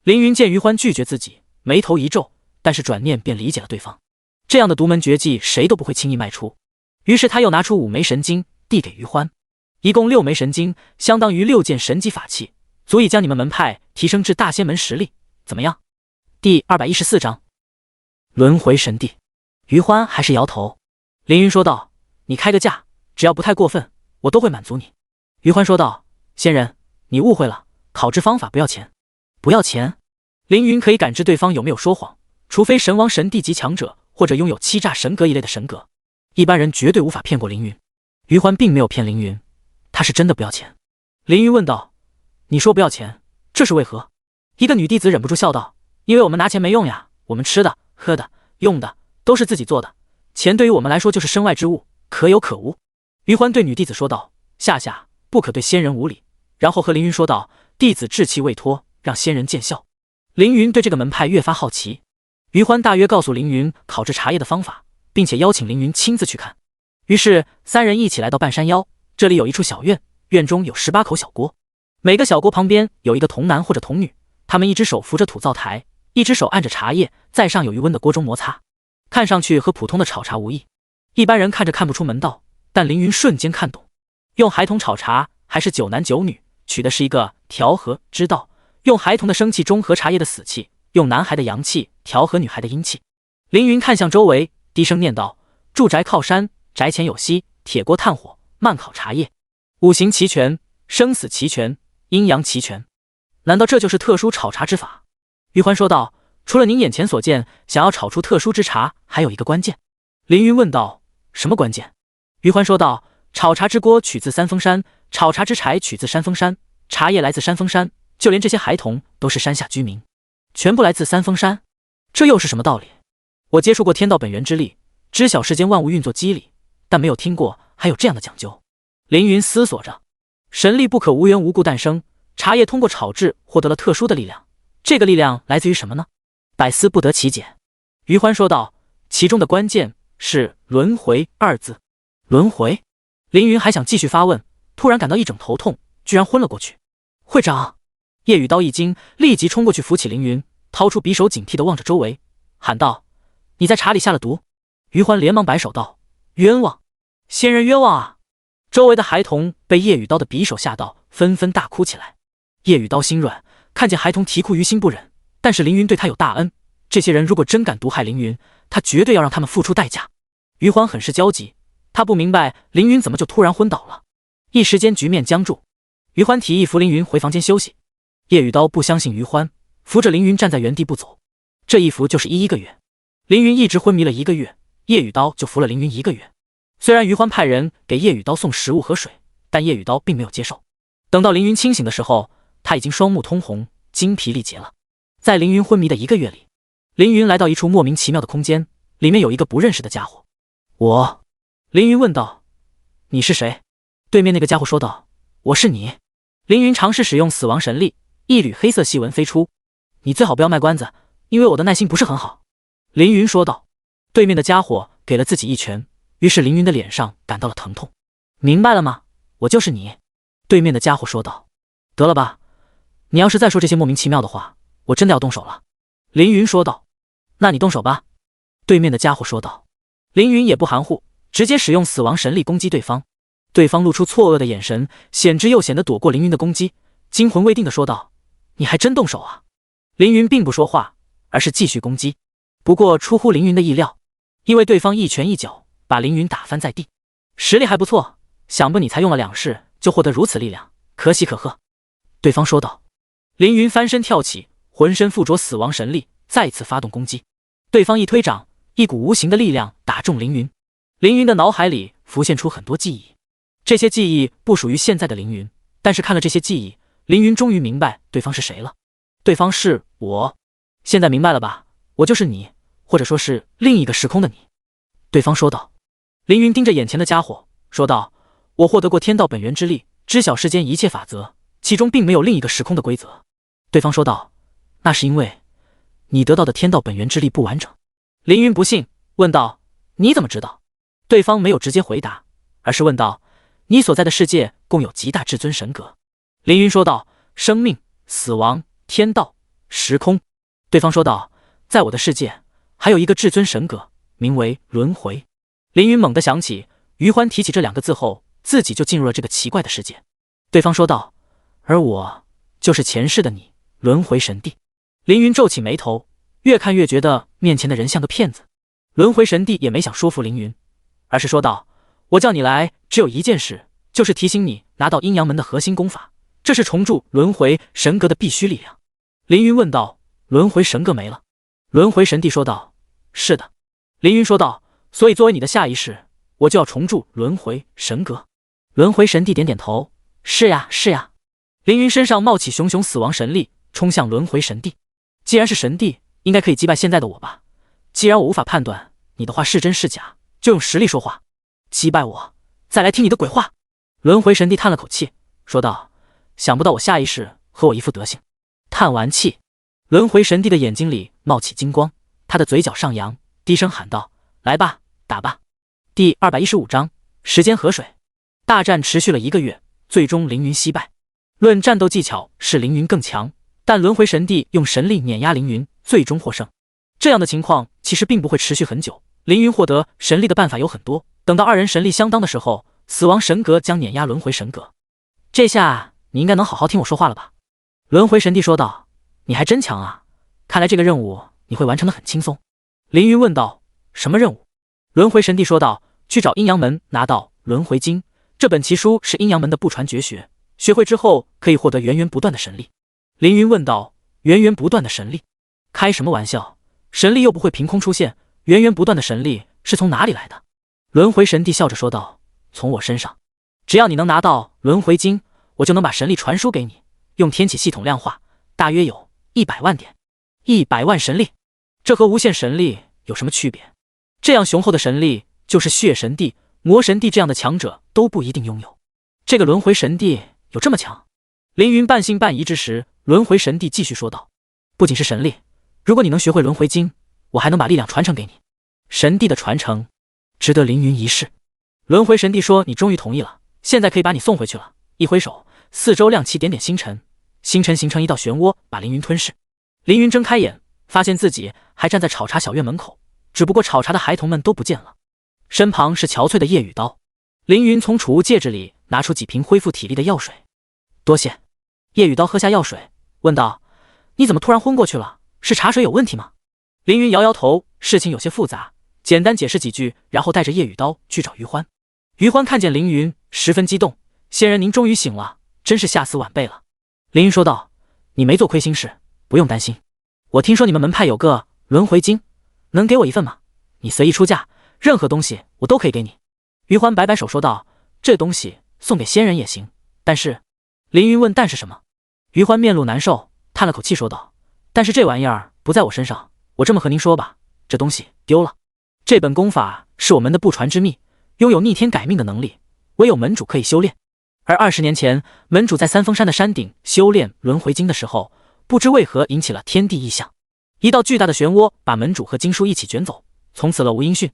凌云见余欢拒绝自己，眉头一皱，但是转念便理解了对方，这样的独门绝技谁都不会轻易迈出。于是他又拿出5枚神经递给余欢，一共6枚神经，相当于6件神级法器，足以将你们门派提升至大仙门实力，怎么样？第214章轮回神帝。余欢还是摇头。凌云说道，你开个价，只要不太过分，我都会满足你。余欢说道，仙人，你误会了，烤制方法不要钱。不要钱？凌云可以感知对方有没有说谎，除非神王神帝级强者，或者拥有欺诈神格一类的神格，一般人绝对无法骗过凌云。余欢并没有骗凌云，他是真的不要钱。凌云问道，你说不要钱，这是为何？一个女弟子忍不住笑道，因为我们拿钱没用呀，我们吃的喝的用的都是自己做的，钱对于我们来说就是身外之物，可有可无。余欢对女弟子说道，下下不可对仙人无礼。然后和凌云说道，弟子志气未脱，让仙人见笑。凌云对这个门派越发好奇。余欢大约告诉凌云烤制茶叶的方法，并且邀请凌云亲自去看。于是3人一起来到半山腰，这里有一处小院，院中有18口小锅，每个小锅旁边有一个童男或者童女，他们一只手扶着土灶台，一只手按着茶叶在上有余温的锅中摩擦，看上去和普通的炒茶无异。一般人看着看不出门道，但凌云瞬间看懂，用孩童炒茶还是9男9女，取的是一个调和之道，用孩童的生气中和茶叶的死气，用男孩的阳气调和女孩的阴气。凌云看向周围，低声念道，住宅靠山，宅前有溪，铁锅炭火，慢烤茶叶，五行齐全，生死齐全，阴阳齐全。难道这就是特殊炒茶之法？余欢说道，除了您眼前所见，想要炒出特殊之茶，还有一个关键。凌云问道，什么关键？余欢说道，炒茶之锅取自三峰山，炒茶之柴取自山峰山，茶叶来自山峰山，就连这些孩童都是山下居民，全部来自三峰山。这又是什么道理？我接触过天道本源之力，知晓世间万物运作机理，但没有听过还有这样的讲究。凌云思索着，神力不可无缘无故诞生，茶叶通过炒制获得了特殊的力量，这个力量来自于什么呢？百思不得其解。余欢说道，其中的关键是轮回2字。轮回？凌云还想继续发问，突然感到一整头痛，居然昏了过去。会长！叶雨刀一惊，立即冲过去扶起凌云，掏出匕首，警惕地望着周围，喊道，你在茶里下了毒。余欢连忙摆手道，冤枉，仙人冤枉啊！周围的孩童被叶雨刀的匕首吓到，纷纷大哭起来。叶雨刀心软，看见孩童啼哭于心不忍，但是凌云对他有大恩，这些人如果真敢毒害凌云，他绝对要让他们付出代价。余欢很是焦急，他不明白凌云怎么就突然昏倒了，一时间局面僵住。余欢提议扶凌云回房间休息，叶雨刀不相信余欢，扶着凌云站在原地不走，这一扶就是1个月。凌云一直昏迷了1个月，叶雨刀就扶了凌云1个月。虽然余欢派人给叶雨刀送食物和水，但叶雨刀并没有接受。等到凌云清醒的时候，他已经双目通红，精疲力竭了。在凌云昏迷的1个月里，凌云来到一处莫名其妙的空间，里面有一个不认识的家伙。我，凌云问道，你是谁？对面那个家伙说道，我是你。凌云尝试使用死亡神力，一缕黑色细纹飞出。你最好不要卖关子，因为我的耐心不是很好。凌云说道。对面的家伙给了自己一拳，于是凌云的脸上感到了疼痛。明白了吗？我就是你。对面的家伙说道。得了吧，你要是再说这些莫名其妙的话，我真的要动手了。凌云说道。那你动手吧。对面的家伙说道。凌云也不含糊，直接使用死亡神力攻击对方。对方露出错愕的眼神，险之又险地躲过凌云的攻击，惊魂未定地说道，你还真动手啊。凌云并不说话，而是继续攻击。不过出乎凌云的意料，因为对方一拳一脚把凌云打翻在地，实力还不错，想不你才用了2式就获得如此力量，可喜可贺。对方说道。凌云翻身跳起，浑身附着死亡神力，再次发动攻击。对方一推掌，一股无形的力量打中凌云。凌云的脑海里浮现出很多记忆，这些记忆不属于现在的凌云，但是看了这些记忆，凌云终于明白对方是谁了。对方是我，现在明白了吧？我就是你，或者说是另一个时空的你。对方说道。凌云盯着眼前的家伙，说道：我获得过天道本源之力，知晓世间一切法则，其中并没有另一个时空的规则。对方说道：那是因为你得到的天道本源之力不完整。凌云不信，问道：你怎么知道？对方没有直接回答，而是问道：你所在的世界共有极大至尊神格。凌云说道：生命、死亡、天道、时空。对方说道：在我的世界还有一个至尊神格，名为轮回。凌云猛地想起余欢提起这2个字后，自己就进入了这个奇怪的世界。对方说道：而我就是前世的你，轮回神帝。凌云皱起眉头，越看越觉得面前的人像个骗子。轮回神帝也没想说服凌云，而是说道：我叫你来只有一件事，就是提醒你拿到阴阳门的核心功法，这是重铸轮回神格的必须力量。凌云问道：轮回神格没了？轮回神帝说道：是的。凌云说道：所以作为你的下一世，我就要重铸轮回神格。轮回神帝点点头：是呀，是呀。凌云身上冒起熊熊死亡神力，冲向轮回神帝。既然是神帝，应该可以击败现在的我吧？既然我无法判断你的话是真是假，就用实力说话。击败我，再来听你的鬼话。轮回神帝叹了口气，说道：想不到我下一世和我一副德行。叹完气，轮回神帝的眼睛里冒起金光，他的嘴角上扬，低声喊道：来吧，打吧。第215章时间河水。大战持续了1个月，最终凌云惜败。论战斗技巧是凌云更强，但轮回神帝用神力碾压凌云，最终获胜。这样的情况其实并不会持续很久，凌云获得神力的办法有很多，等到2人神力相当的时候，死亡神格将碾压轮回神格。这下你应该能好好听我说话了吧？轮回神帝说道：你还真强啊，看来这个任务你会完成得很轻松。凌云问道：什么任务？轮回神帝说道：去找阴阳门拿到轮回经，这本奇书是阴阳门的不传绝学，学会之后可以获得源源不断的神力。凌云问道：源源不断的神力？开什么玩笑，神力又不会凭空出现，源源不断的神力是从哪里来的？轮回神帝笑着说道：从我身上，只要你能拿到轮回经，我就能把神力传输给你，用天启系统量化，大约有100万点。100万神力，这和无限神力有什么区别？这样雄厚的神力，就是血神帝、魔神帝这样的强者都不一定拥有。这个轮回神帝有这么强？凌云半信半疑之时，轮回神帝继续说道：不仅是神力，如果你能学会轮回经，我还能把力量传承给你。神帝的传承值得凌云一试。轮回神帝说：你终于同意了，现在可以把你送回去了。一挥手，4周亮起点点星辰，星辰形成一道漩涡，把凌云吞噬。凌云睁开眼，发现自己还站在炒茶小院门口，只不过炒茶的孩童们都不见了，身旁是憔悴的夜雨刀。凌云从储物戒指里拿出几瓶恢复体力的药水。多谢。夜雨刀喝下药水，问道：你怎么突然昏过去了？是茶水有问题吗？凌云摇摇头，事情有些复杂，简单解释几句，然后带着夜雨刀去找余欢。余欢看见凌云，十分激动：仙人您终于醒了，真是吓死晚辈了。凌云说道：你没做亏心事，不用担心。我听说你们门派有个轮回经，能给我一份吗？你随意出价，任何东西我都可以给你。余欢摆摆手说道：这东西送给仙人也行，但是……凌云问：但是什么？余欢面露难受，叹了口气说道：但是这玩意儿不在我身上，我这么和您说吧，这东西丢了。这本功法是我们的不传之秘，拥有逆天改命的能力，唯有门主可以修炼。而20年前，门主在三峰山的山顶修炼轮回经的时候，不知为何引起了天地异象，一道巨大的漩涡把门主和经书一起卷走，从此了无音讯。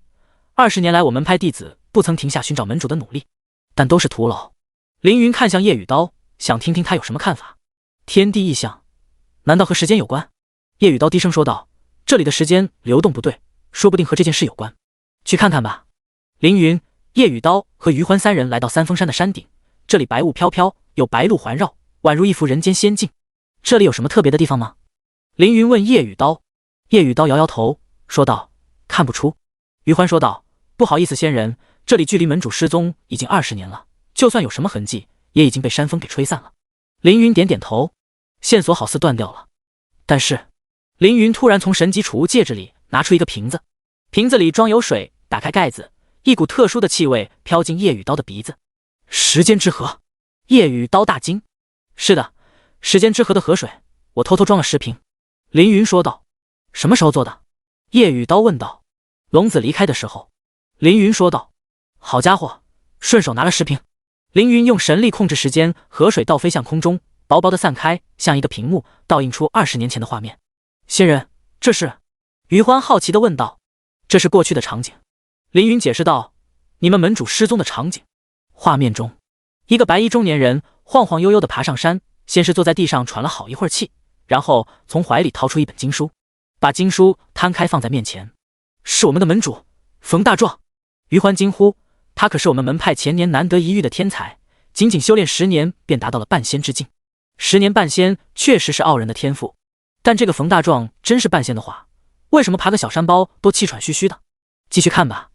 20年来，我门派弟子不曾停下寻找门主的努力，但都是徒劳。凌云看向夜雨刀，想听听他有什么看法。天地异象，难道和时间有关？夜雨刀低声说道：这里的时间流动不对，说不定和这件事有关，去看看吧。凌云、夜雨刀和余欢3人来到三峰山的山顶，这里白雾飘飘，有白鹿环绕，宛如一幅人间仙境。这里有什么特别的地方吗？凌云问夜雨刀。夜雨刀摇摇头，说道：“看不出。”余欢说道：“不好意思，仙人，这里距离门主失踪已经20年了，就算有什么痕迹，也已经被山风给吹散了。”凌云点点头，线索好似断掉了。但是，凌云突然从神级储物戒指里拿出一个瓶子，瓶子里装有水，打开盖子，一股特殊的气味飘进叶雨刀的鼻子。时间之河！叶雨刀大惊。是的，时间之河的河水，我偷偷装了10瓶。凌云说道。什么时候做的？叶雨刀问道。龙子离开的时候。凌云说道。好家伙，顺手拿了10瓶。凌云用神力控制时间，河水倒飞向空中，薄薄的散开，像一个屏幕，倒映出20年前的画面。仙人，这是？余欢好奇地问道。这是过去的场景。凌云解释道，你们门主失踪的场景。画面中，一个白衣中年人晃晃悠悠地爬上山，先是坐在地上喘了好一会儿气，然后从怀里掏出一本经书，把经书摊开放在面前。是我们的门主冯大壮。余欢惊呼，他可是我们门派前年难得一遇的天才，仅仅修炼10年便达到了半仙之境。10年半仙确实是傲人的天赋，但这个冯大壮真是半仙的话，为什么爬个小山包都气喘吁吁的？继续看吧。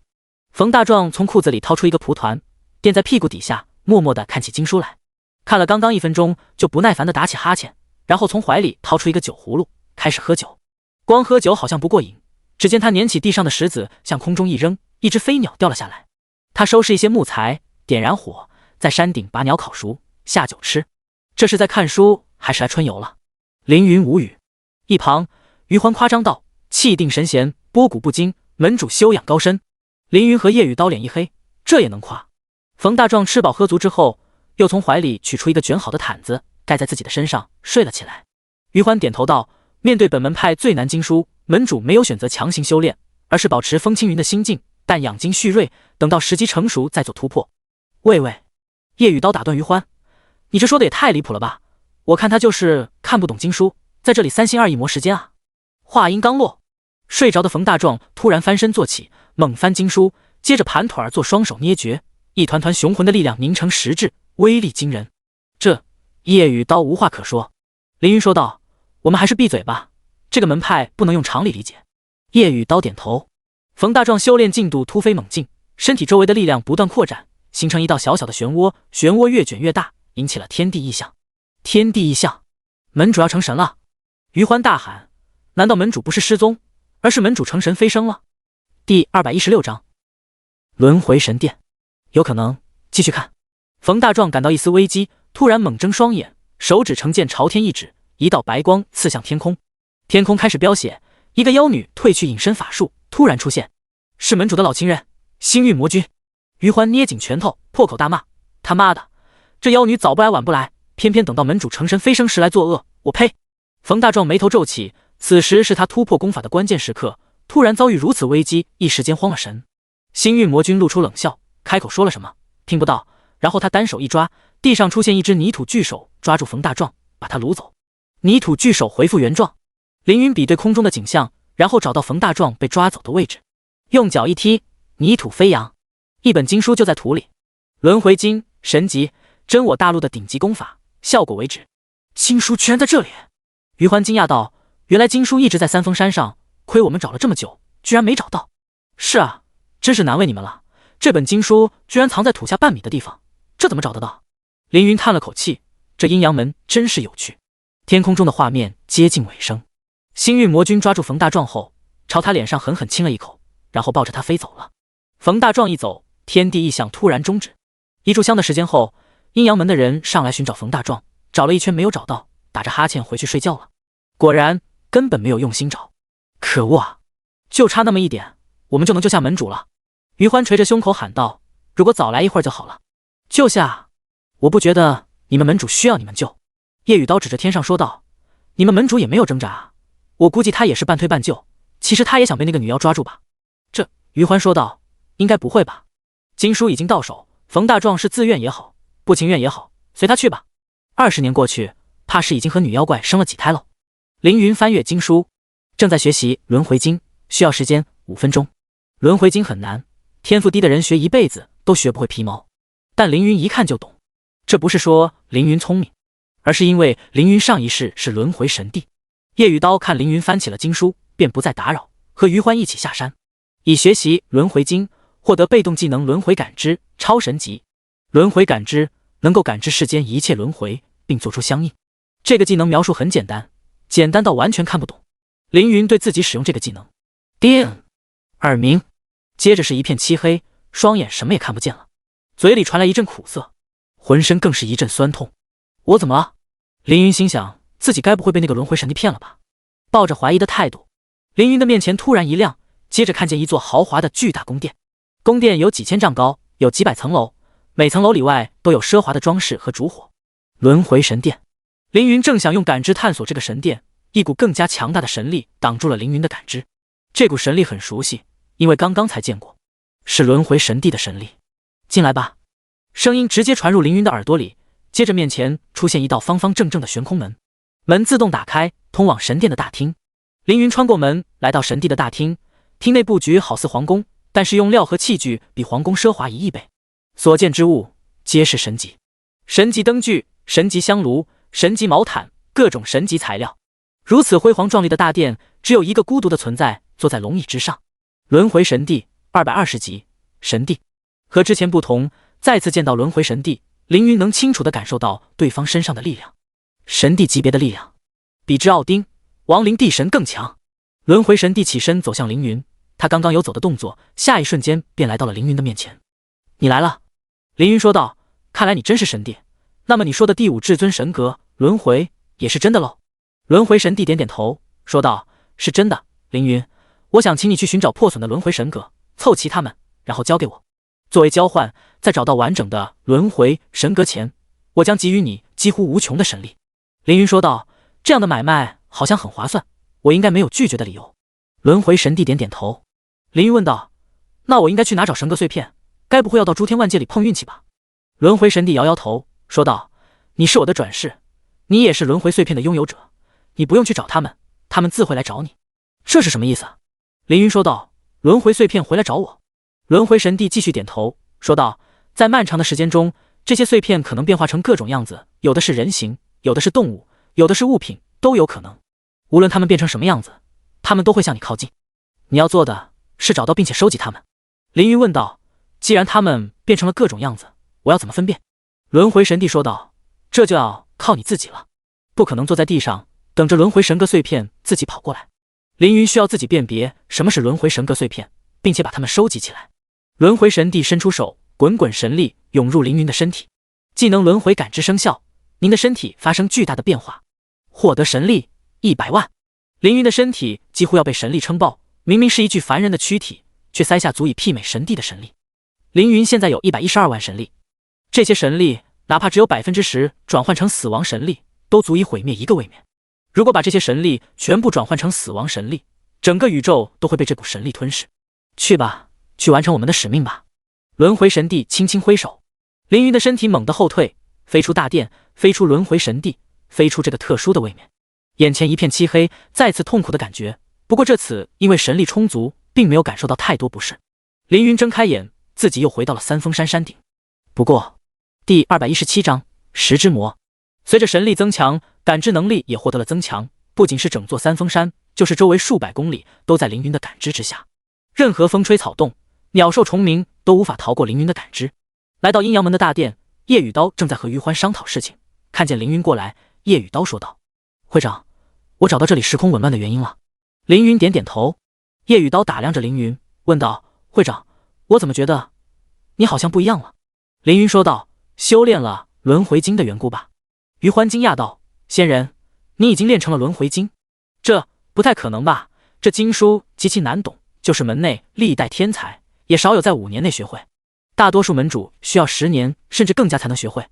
冯大壮从裤子里掏出一个蒲团，垫在屁股底下，默默地看起经书来。看了刚刚1分钟，就不耐烦地打起哈欠，然后从怀里掏出一个酒葫芦，开始喝酒。光喝酒好像不过瘾，只见他捻起地上的石子向空中一扔，一只飞鸟掉了下来。他收拾一些木材，点燃火，在山顶把鸟烤熟，下酒吃。这是在看书还是来春游了？凌云无语。一旁余欢夸张道：“气定神闲，波谷不惊，门主修养高深。”凌云和叶雨刀脸一黑，这也能夸？冯大壮吃饱喝足之后，又从怀里取出一个卷好的毯子，盖在自己的身上，睡了起来。余欢点头道：“面对本门派最难经书，门主没有选择强行修炼，而是保持风轻云的心境，但养精蓄锐，等到时机成熟再做突破。”喂，叶雨刀打断余欢：“你这说的也太离谱了吧？我看他就是看不懂经书，在这里3心2意磨时间啊！”话音刚落，睡着的冯大壮突然翻身坐起，猛翻经书，接着盘腿做双手捏诀，一团团雄浑的力量凝成实质，威力惊人。这叶雨刀无话可说。凌云说道：“我们还是闭嘴吧，这个门派不能用常理理解。”叶雨刀点头。冯大壮修炼进度突飞猛进，身体周围的力量不断扩展，形成一道小小的漩涡，漩涡越卷越大，引起了天地异象。天地异象，门主要成神了！余欢大喊：“难道门主不是失踪，而是门主成神飞升了？”第216章轮回神殿。有可能，继续看。冯大壮感到一丝危机，突然猛睁双眼，手指成剑朝天一指，一道白光刺向天空。天空开始飙血，一个妖女褪去隐身法术，突然出现，是门主的老情人星域魔君。余欢捏紧拳头，破口大骂：“他妈的，这妖女早不来晚不来，偏偏等到门主成神飞升时来作恶，我呸！”冯大壮眉头皱起，此时是他突破功法的关键时刻，突然遭遇如此危机，一时间慌了神。星域魔君露出冷笑，开口说了什么听不到，然后他单手一抓，地上出现一只泥土巨手，抓住冯大壮，把他掳走。泥土巨手恢复原状。凌云比对空中的景象，然后找到冯大壮被抓走的位置，用脚一踢，泥土飞扬，一本经书就在土里。轮回经神级，真我大陆的顶级功法，效果为止。经书居然在这里！余欢惊讶道：“原来经书一直在三峰山上，亏我们找了这么久，居然没找到。”是啊，真是难为你们了，这本经书居然藏在土下半米的地方，这怎么找得到？凌云叹了口气，这阴阳门真是有趣。天空中的画面接近尾声，星域魔君抓住冯大壮后，朝他脸上狠狠亲了一口，然后抱着他飞走了。冯大壮一走，天地异象突然终止。一炷香的时间后，阴阳门的人上来寻找冯大壮，找了一圈没有找到，打着哈欠回去睡觉了。果然根本没有用心找，可恶啊！就差那么一点，我们就能救下门主了。余欢捶着胸口喊道：“如果早来一会儿就好了。”救下？我不觉得你们门主需要你们救。叶雨刀指着天上说道：“你们门主也没有挣扎啊，我估计他也是半推半就，其实他也想被那个女妖抓住吧？”这余欢说道：“应该不会吧？经书已经到手，冯大壮是自愿也好，不情愿也好，随他去吧。20年过去，怕是已经和女妖怪生了几胎了。”凌云翻阅经书，正在学习轮回经，需要时间5分钟。轮回经很难，天赋低的人学一辈子都学不会皮毛，但凌云一看就懂。这不是说凌云聪明，而是因为凌云上一世是轮回神帝。叶雨刀看凌云翻起了经书，便不再打扰，和余欢一起下山，以学习轮回经，获得被动技能轮回感知超神级。轮回感知能够感知世间一切轮回，并做出相应。这个技能描述很简单，简单到完全看不懂。凌云对自己使用这个技能，叮，耳鸣，接着是一片漆黑，双眼什么也看不见了，嘴里传来一阵苦涩，浑身更是一阵酸痛。我怎么了？凌云心想，自己该不会被那个轮回神帝骗了吧？抱着怀疑的态度，凌云的面前突然一亮，接着看见一座豪华的巨大宫殿。宫殿有几千丈高，有几百层楼，每层楼里外都有奢华的装饰和烛火。轮回神殿。凌云正想用感知探索这个神殿，一股更加强大的神力挡住了凌云的感知。这股神力很熟悉，因为刚刚才见过，是轮回神帝的神力。进来吧。声音直接传入凌云的耳朵里，接着面前出现一道方方正正的悬空门，门自动打开，通往神殿的大厅。凌云穿过门，来到神帝的大厅，厅内布局好似皇宫，但是用料和器具比皇宫奢华1亿倍，所见之物皆是神级。神级灯具、神级香炉、神级毛毯，各种神级材料。如此辉煌壮丽的大殿，只有一个孤独的存在坐在龙椅之上。轮回神帝220级神帝。和之前不同，再次见到轮回神帝，凌云能清楚地感受到对方身上的力量，神帝级别的力量，比之奥丁、亡灵地神更强。轮回神帝起身走向凌云，他刚刚有走的动作，下一瞬间便来到了凌云的面前。你来了。凌云说道，看来你真是神帝，那么你说的第5至尊神格轮回也是真的喽？轮回神帝点点头，说道，是真的。凌云，我想请你去寻找破损的轮回神格，凑齐他们，然后交给我。作为交换，在找到完整的轮回神格前，我将给予你几乎无穷的神力。凌云说道，这样的买卖好像很划算，我应该没有拒绝的理由。轮回神帝点点头。凌云问道，那我应该去哪找神格碎片？该不会要到诸天万界里碰运气吧？轮回神帝摇摇头，说道，你是我的转世，你也是轮回碎片的拥有者，你不用去找他们，他们自会来找你。这是什么意思？凌云说道，轮回碎片回来找我。轮回神帝继续点头，说道，在漫长的时间中，这些碎片可能变化成各种样子，有的是人形，有的是动物，有的是物品，都有可能。无论它们变成什么样子，它们都会向你靠近。你要做的是找到并且收集它们。凌云问道，既然它们变成了各种样子，我要怎么分辨？轮回神帝说道，这就要靠你自己了，不可能坐在地上等着轮回神格碎片自己跑过来。凌云需要自己辨别什么是轮回神格碎片，并且把它们收集起来。轮回神帝伸出手，滚滚神力涌入凌云的身体。技能轮回感知生效，您的身体发生巨大的变化，获得神力100万。凌云的身体几乎要被神力撑爆，明明是一具凡人的躯体，却塞下足以媲美神帝的神力。凌云现在有112万神力，这些神力哪怕只有10%转换成死亡神力，都足以毁灭一个位面。如果把这些神力全部转换成死亡神力，整个宇宙都会被这股神力吞噬。去吧，去完成我们的使命吧。轮回神帝轻轻挥手，凌云的身体猛地后退，飞出大殿，飞出轮回神帝，飞出这个特殊的位面。眼前一片漆黑，再次痛苦的感觉，不过这次因为神力充足，并没有感受到太多不适。凌云睁开眼，自己又回到了三峰山山顶。不过第217章石之魔。随着神力增强，感知能力也获得了增强，不仅是整座三峰山，就是周围数百公里都在凌云的感知之下。任何风吹草动，鸟兽虫鸣都无法逃过凌云的感知。来到阴阳门的大殿，叶雨刀正在和余欢商讨事情，看见凌云过来，叶雨刀说道，会长，我找到这里时空紊乱的原因了。凌云点点头。叶雨刀打量着凌云，问道，会长，我怎么觉得你好像不一样了？凌云说道，修炼了轮回经的缘故吧。余欢惊讶道，仙人，你已经练成了轮回经？这不太可能吧，这经书极其难懂，就是门内历代天才也少有在5年内学会，大多数门主需要10年甚至更加才能学会，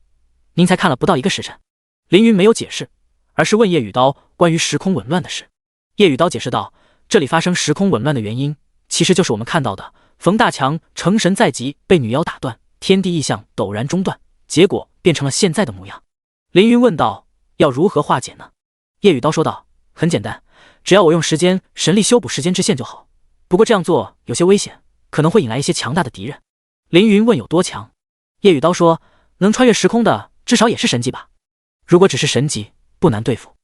您才看了不到1个时辰。凌云没有解释，而是问叶雨刀关于时空紊乱的事。叶雨刀解释道，这里发生时空紊乱的原因，其实就是我们看到的冯大强成神在即被女妖打断，天地异象陡然中断，结果变成了现在的模样。凌云问道，要如何化解呢？叶雨刀说道，很简单，只要我用时间神力修补时间之线就好，不过这样做有些危险，可能会引来一些强大的敌人。凌云问有多强？叶雨刀说，能穿越时空的至少也是神级吧，如果只是神级不难对付。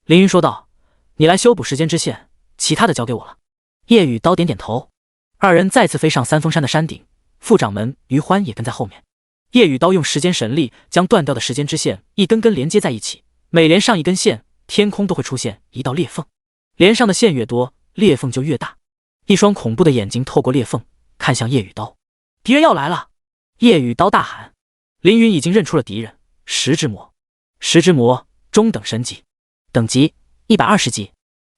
凌云说道，你来修补时间之线，其他的交给我了。叶雨刀点点头，二人再次飞上三峰山的山顶，副掌门余欢也跟在后面。叶雨刀用时间神力将断掉的时间之线一根根连接在一起，每连上一根线，天空都会出现一道裂缝，连上的线越多，裂缝就越大。一双恐怖的眼睛透过裂缝看向叶雨刀，敌人要来了！叶雨刀大喊。凌云已经认出了敌人，石之魔。石之魔中等神级，等级120级，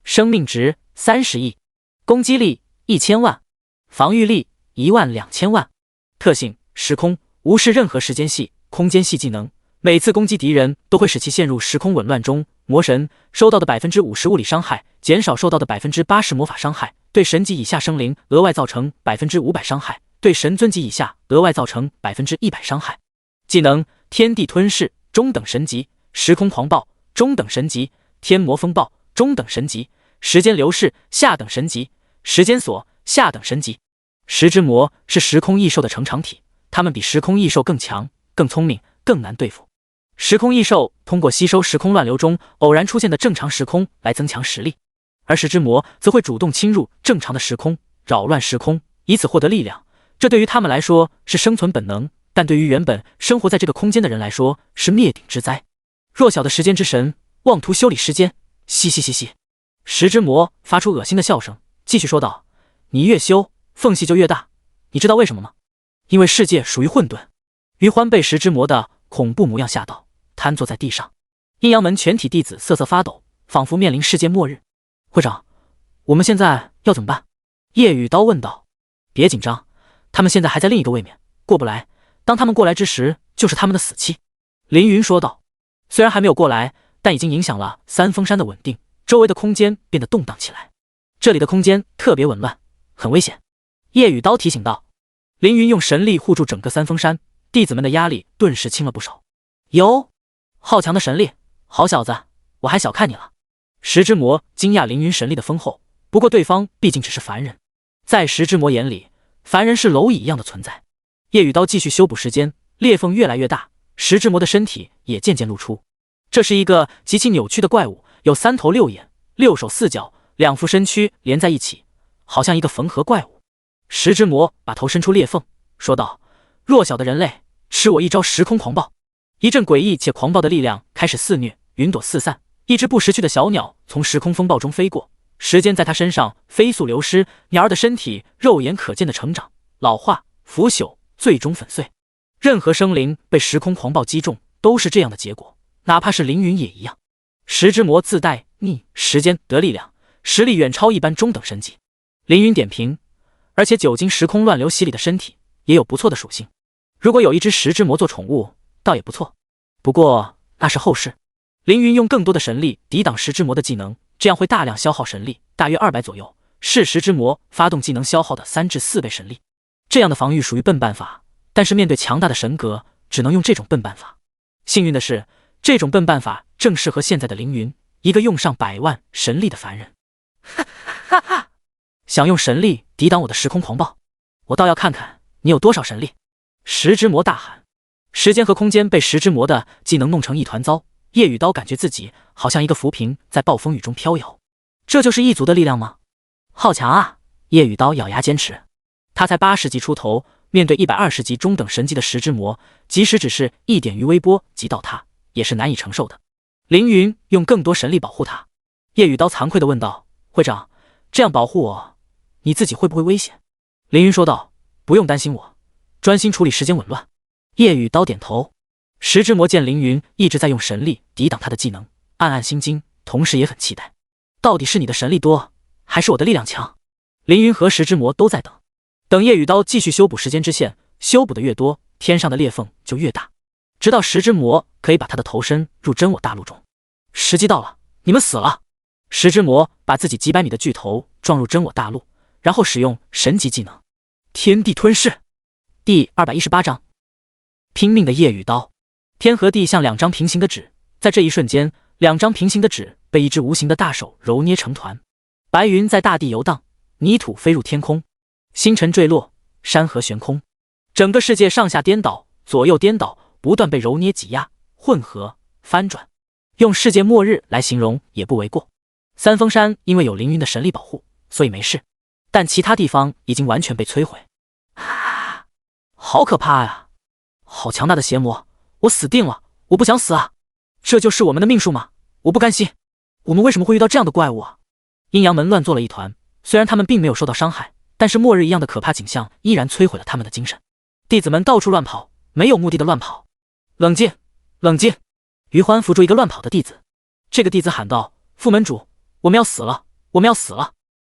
生命值30亿，攻击力1000万，防御力12000万，特性时空，无视任何时间系、空间系技能，每次攻击敌人都会使其陷入时空紊乱中。魔神受到的 50% 物理伤害减少受到的 80% 魔法伤害，对神级以下生灵额外造成 500% 伤害，对神尊级以下额外造成 100% 伤害。技能天地吞噬中等神级，时空狂暴中等神级，天魔风暴中等神级，时间流逝下等神级，时间锁下等神级。石之魔是时空异兽的成长体，他们比时空异兽更强、更聪明、更难对付。时空异兽通过吸收时空乱流中偶然出现的正常时空来增强实力，而石之魔则会主动侵入正常的时空，扰乱时空，以此获得力量。这对于他们来说是生存本能，但对于原本生活在这个空间的人来说是灭顶之灾。弱小的时间之神妄图修理时间，嘻嘻嘻嘻。石之魔发出恶心的笑声，继续说道：你越修，缝隙就越大，你知道为什么吗？因为世界属于混沌。余欢被石之魔的恐怖模样吓到，瘫坐在地上。阴阳门全体弟子瑟瑟发抖，仿佛面临世界末日。会长，我们现在要怎么办？叶雨刀问道。别紧张，他们现在还在另一个位面，过不来，当他们过来之时，就是他们的死期。凌云说道。虽然还没有过来，但已经影响了三峰山的稳定，周围的空间变得动荡起来。这里的空间特别紊乱，很危险。叶雨刀提醒道。凌云用神力护住整个三峰山，弟子们的压力顿时轻了不少。哟，好强的神力，好小子，我还小看你了。石之魔惊讶凌云神力的丰厚，不过对方毕竟只是凡人，在石之魔眼里，凡人是蝼蚁一样的存在。叶雨刀继续修补时间，裂缝越来越大，石之魔的身体也渐渐露出。这是一个极其扭曲的怪物，有3头6眼、6手4脚，2副身躯连在一起，好像一个缝合怪物。石之魔把头伸出裂缝，说道：弱小的人类，吃我一招时空狂暴！一阵诡异且狂暴的力量开始肆虐，云朵四散，一只不识趣的小鸟从时空风暴中飞过，时间在它身上飞速流失，鸟儿的身体肉眼可见的成长、老化、腐朽，最终粉碎。任何生灵被时空狂暴击中都是这样的结果，哪怕是凌云也一样。石之魔自带逆时间得力量，实力远超一般中等神级。凌云点评，而且久经时空乱流洗礼的身体也有不错的属性，如果有一只石之魔做宠物倒也不错，不过那是后事。凌云用更多的神力抵挡石之魔的技能，这样会大量消耗神力，大约200左右，是石之魔发动技能消耗的3至4倍神力。这样的防御属于笨办法，但是面对强大的神格，只能用这种笨办法。幸运的是，这种笨办法正适合现在的凌云，一个用上100万神力的凡人。哈哈哈！想用神力抵挡我的时空狂暴，我倒要看看你有多少神力！石之魔大喊。时间和空间被石之魔的技能弄成一团糟，叶雨刀感觉自己好像一个浮萍在暴风雨中飘摇。这就是异族的力量吗？好强啊！叶雨刀咬牙坚持。他才80级出头，面对120级中等神级的石之魔，即使只是一点余微波击到他，也是难以承受的。凌云用更多神力保护他。叶雨刀惭愧地问道：会长，这样保护我，你自己会不会危险？凌云说道：不用担心我，专心处理时间紊乱。叶雨刀点头。石之魔见凌云一直在用神力抵挡他的技能，暗暗心惊，同时也很期待。到底是你的神力多，还是我的力量强？凌云和石之魔都在等叶雨刀继续修补时间之线，修补的越多，天上的裂缝就越大，直到石之魔可以把他的头伸入真我大陆中。时机到了，你们死了！石之魔把自己几百米的巨头撞入真我大陆，然后使用神级技能天地吞噬。第218章拼命的叶雨刀。天和地像2张平行的纸，在这一瞬间，2张平行的纸被一只无形的大手揉捏成团。白云在大地游荡，泥土飞入天空，星辰坠落，山河悬空，整个世界上下颠倒，左右颠倒，不断被揉捏挤压、混合、翻转。用世界末日来形容也不为过。三峰山因为有凌云的神力保护，所以没事。但其他地方已经完全被摧毁。啊，好可怕呀！好强大的邪魔，我死定了！我不想死啊！这就是我们的命数吗？我不甘心！我们为什么会遇到这样的怪物啊？阴阳门乱作了一团，虽然他们并没有受到伤害，但是末日一样的可怕景象依然摧毁了他们的精神。弟子们到处乱跑，没有目的的乱跑。冷静，冷静！余欢扶住一个乱跑的弟子。这个弟子喊道：“副门主，我们要死了，我们要死了！”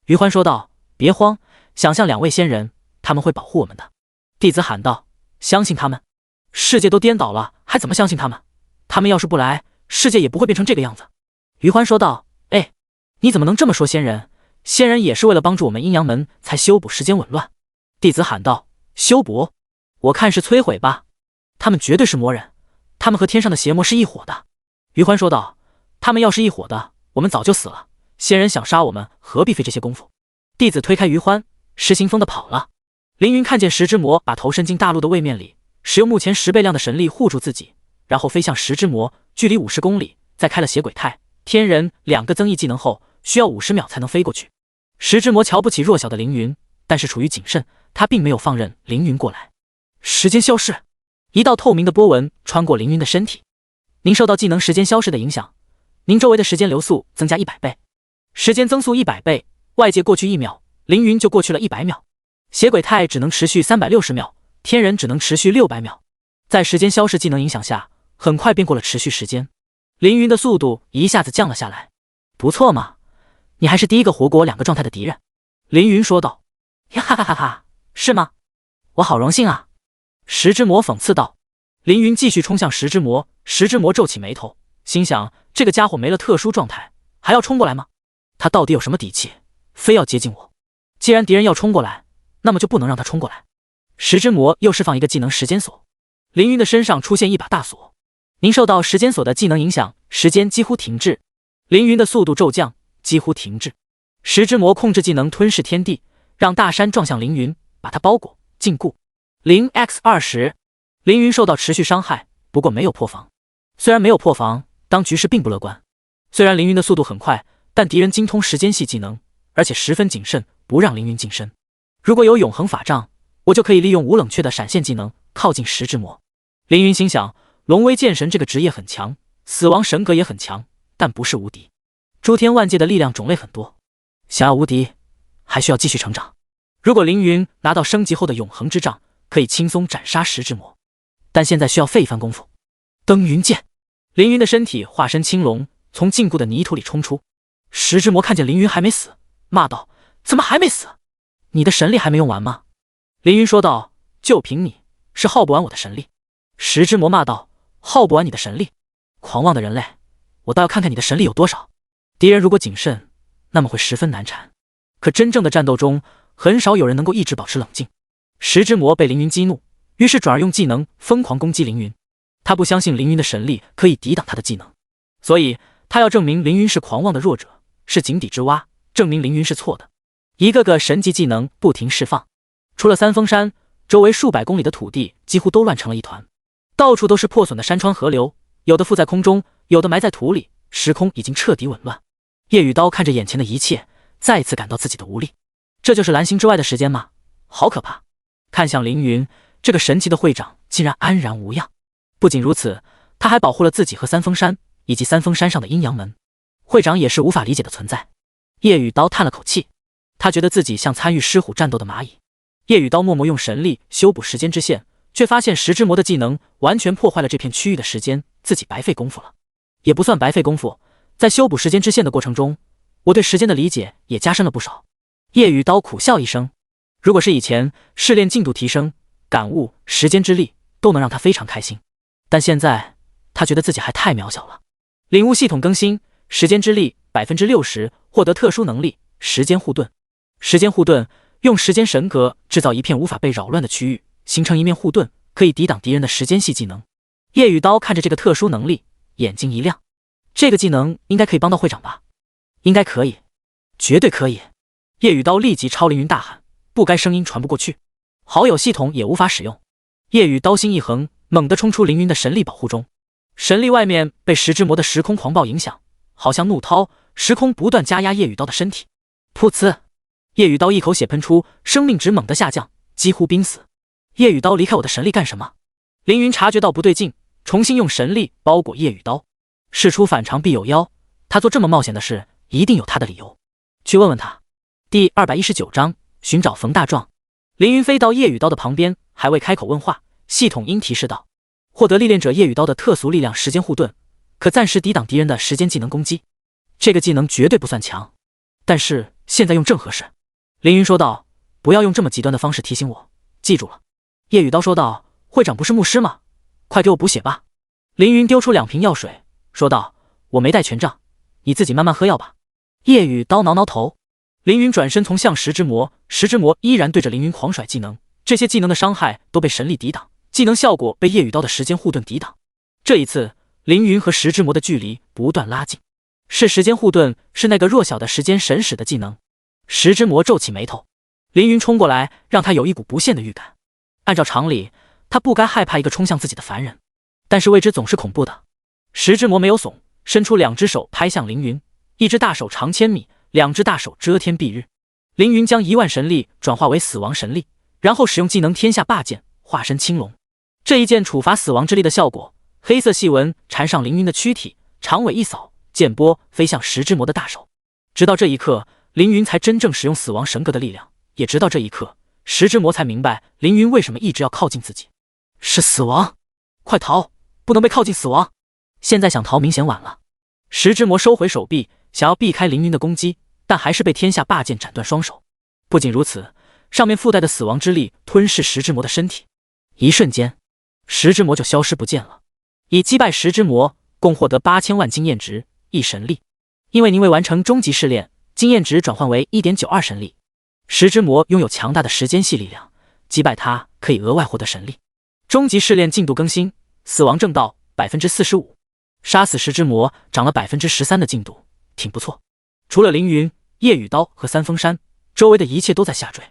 余欢说道：“别慌，想象2位仙人，他们会保护我们的。”弟子喊道：“相信他们？世界都颠倒了，还怎么相信他们？他们要是不来，世界也不会变成这个样子。”余欢说道：“哎，你怎么能这么说仙人？仙人也是为了帮助我们阴阳门才修补世间紊乱。”弟子喊道：“修补？我看是摧毁吧。他们绝对是魔人，他们和天上的邪魔是一伙的。”余欢说道：“他们要是一伙的，我们早就死了。仙人想杀我们，何必费这些功夫？”弟子推开余欢，失心疯的跑了。凌云看见石之魔把头伸进大陆的位面里，使用目前10倍量的神力护住自己，然后飞向石之魔，距离50公里，再开了邪鬼态、天人2个增益技能后，需要50秒才能飞过去。石之魔瞧不起弱小的凌云，但是处于谨慎，他并没有放任凌云过来。时间消逝，一道透明的波纹穿过凌云的身体。您受到技能时间消逝的影响，您周围的时间流速增加100倍，时间增速100倍，外界过去1秒，凌云就过去了100秒。邪鬼态只能持续360秒，天人只能持续600秒。在时间消逝技能影响下，很快变过了持续时间。凌云的速度一下子降了下来。不错嘛，你还是第一个活过我2个状态的敌人。凌云说道。呀哈哈哈哈，是吗？我好荣幸啊。石之魔讽刺道。凌云继续冲向石之魔，石之魔皱起眉头，心想这个家伙没了特殊状态，还要冲过来吗？他到底有什么底气，非要接近我？既然敌人要冲过来，那么就不能让他冲过来。石之魔又释放一个技能时间锁，凌云的身上出现一把大锁。您受到时间锁的技能影响，时间几乎停滞。凌云的速度骤降，几乎停滞。石之魔控制技能吞噬天地，让大山撞向凌云，把他包裹禁锢。0x20，凌云受到持续伤害，不过没有破防。虽然没有破防，当局势并不乐观。虽然凌云的速度很快，但敌人精通时间系技能，而且十分谨慎，不让凌云近身。如果有永恒法杖，我就可以利用无冷却的闪现技能靠近石之魔。凌云心想，龙威剑神这个职业很强，死亡神格也很强，但不是无敌。诸天万界的力量种类很多，想要无敌，还需要继续成长。如果凌云拿到升级后的永恒之杖，可以轻松斩杀石之魔，但现在需要费一番功夫。登云剑，凌云的身体化身青龙，从禁锢的泥土里冲出。石之魔看见凌云还没死，骂道：“怎么还没死？你的神力还没用完吗？”凌云说道：“就凭你，是耗不完我的神力。”石之魔骂道：“耗不完你的神力？狂妄的人类，我倒要看看你的神力有多少。”敌人如果谨慎，那么会十分难缠。可真正的战斗中，很少有人能够一直保持冷静。石之魔被凌云激怒，于是转而用技能疯狂攻击凌云。他不相信凌云的神力可以抵挡他的技能，所以他要证明凌云是狂妄的弱者，是井底之蛙，证明凌云是错的。一个个神级技能不停释放，除了三峰山，周围数百公里的土地几乎都乱成了一团，到处都是破损的山川河流，有的附在空中，有的埋在土里，时空已经彻底紊乱。叶雨刀看着眼前的一切，再一次感到自己的无力。这就是蓝星之外的时间吗？好可怕！看向凌云，这个神奇的会长竟然安然无恙。不仅如此，他还保护了自己和三峰山以及三峰山上的阴阳门。会长也是无法理解的存在。叶雨刀叹了口气，他觉得自己像参与狮虎战斗的蚂蚁。叶雨刀默默用神力修补时间之线，却发现石之魔的技能完全破坏了这片区域的时间，自己白费功夫了。也不算白费功夫，在修补时间之线的过程中，我对时间的理解也加深了不少。叶雨刀苦笑一声，如果是以前，试炼进度提升、感悟时间之力都能让他非常开心，但现在他觉得自己还太渺小了。领悟系统更新，时间之力 60%， 获得特殊能力时间护盾。时间护盾用时间神格制造一片无法被扰乱的区域，形成一面护盾，可以抵挡敌人的时间系技能。叶雨刀看着这个特殊能力，眼睛一亮，这个技能应该可以帮到会长吧？应该可以，绝对可以。叶雨刀立即超凌云大喊，不该声音传不过去，好友系统也无法使用。叶雨刀心一横，猛地冲出凌云的神力保护中。神力外面被石之魔的时空狂暴影响，好像怒涛，时空不断加压叶雨刀的身体。噗呲，夜雨刀一口血喷出，生命值猛地下降，几乎濒死。夜雨刀离开我的神力干什么？凌云察觉到不对劲，重新用神力包裹夜雨刀。事出反常必有妖，他做这么冒险的事，一定有他的理由。去问问他。第219章寻找冯大壮。凌云飞到夜雨刀的旁边，还未开口问话，系统音提示道：获得历练者夜雨刀的特殊力量时间护盾，可暂时抵挡敌人的时间技能攻击。这个技能绝对不算强，但是现在用正合适。凌云说道：不要用这么极端的方式提醒我，记住了。夜雨刀说道：会长不是牧师吗？快给我补血吧。凌云丢出2瓶药水，说道：我没带权杖，你自己慢慢喝药吧。夜雨刀挠挠头。凌云转身从向石之魔，石之魔依然对着凌云狂甩技能，这些技能的伤害都被神力抵挡，技能效果被夜雨刀的时间护盾抵挡。这一次，凌云和石之魔的距离不断拉近。是时间护盾，是那个弱小的时间神使的技能。石之魔皱起眉头，凌云冲过来，让他有一股不屑的预感。按照常理，他不该害怕一个冲向自己的凡人，但是未知总是恐怖的。石之魔没有怂，伸出2只手拍向凌云，一只大手长千米，2只大手遮天蔽日。凌云将10000神力转化为死亡神力，然后使用技能天下霸剑，化身青龙。这一剑处罚死亡之力的效果，黑色细纹缠上凌云的躯体，长尾一扫，剑波飞向石之魔的大手。直到这一刻，凌云才真正使用死亡神格的力量，也直到这一刻，石之魔才明白凌云为什么一直要靠近自己。是死亡，快逃，不能被靠近死亡。现在想逃明显晚了。石之魔收回手臂，想要避开凌云的攻击，但还是被天下霸剑斩断双手。不仅如此，上面附带的死亡之力吞噬石之魔的身体，一瞬间，石之魔就消失不见了。以击败石之魔，共获得8000万经验值，1神力。因为您未完成终极试炼，经验值转换为 1.92 神力。石之魔拥有强大的时间系力量，击败他可以额外获得神力。终极试炼进度更新，死亡正道 45%， 杀死石之魔涨了 13% 的进度，挺不错。除了凌云、夜雨刀和三峰山，周围的一切都在下坠。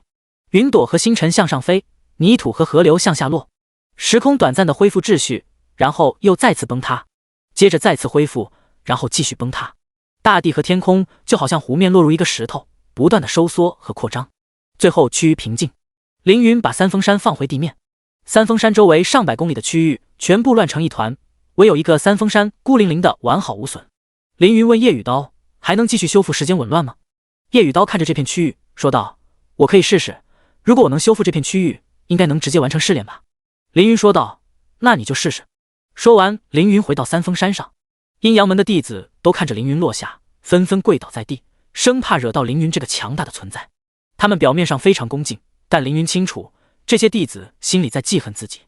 云朵和星辰向上飞，泥土和河流向下落，时空短暂的恢复秩序，然后又再次崩塌，接着再次恢复，然后继续崩塌。大地和天空就好像湖面落入一个石头，不断的收缩和扩张，最后趋于平静。凌云把三峰山放回地面，三峰山周围上百公里的区域全部乱成一团，唯有一个三峰山孤零零的完好无损。凌云问夜雨刀：还能继续修复时间紊乱吗？夜雨刀看着这片区域说道：我可以试试，如果我能修复这片区域，应该能直接完成试炼吧。凌云说道：那你就试试。说完，凌云回到三峰山上，阴阳门的弟子都看着凌云落下，纷纷跪倒在地，生怕惹到凌云这个强大的存在。他们表面上非常恭敬，但凌云清楚，这些弟子心里在记恨自己。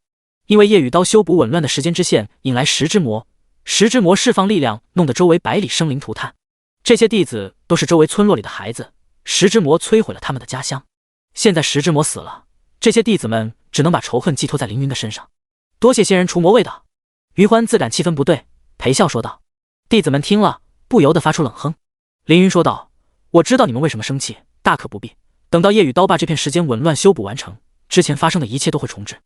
因为夜雨刀修补紊乱的时间之线，引来石之魔，石之魔释放力量，弄得周围百里生灵涂炭。这些弟子都是周围村落里的孩子，石之魔摧毁了他们的家乡。现在石之魔死了，这些弟子们只能把仇恨寄托在凌云的身上。多谢仙人除魔味道。余欢自感气氛不对，陪笑说道。弟子们听了，不由得发出冷哼。凌云说道：我知道你们为什么生气，大可不必。等到夜雨刀把这片时间紊乱修补完成，之前发生的一切都会重置。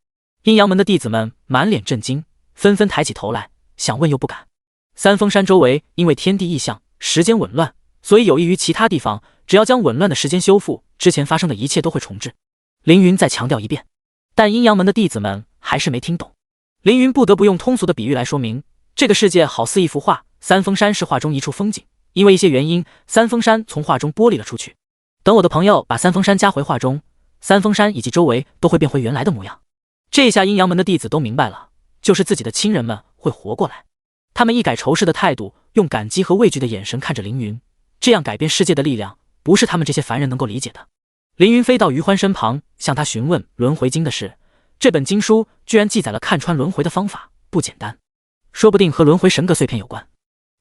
阴阳门的弟子们满脸震惊，纷纷抬起头来，想问又不敢。三峰山周围因为天地异象，时间紊乱，所以有益于其他地方，只要将紊乱的时间修复，之前发生的一切都会重置。凌云再强调一遍，但阴阳门的弟子们还是没听懂。凌云不得不用通俗的比喻来说明，这个世界好似一幅画，三峰山是画中一处风景，因为一些原因，三峰山从画中剥离了出去。等我的朋友把三峰山加回画中，三峰山以及周围都会变回原来的模样。这一下阴阳门的弟子都明白了，就是自己的亲人们会活过来。他们一改仇视的态度，用感激和畏惧的眼神看着凌云，这样改变世界的力量，不是他们这些凡人能够理解的。凌云飞到余欢身旁，向他询问轮回经的事。这本经书居然记载了看穿轮回的方法，不简单，说不定和轮回神格碎片有关。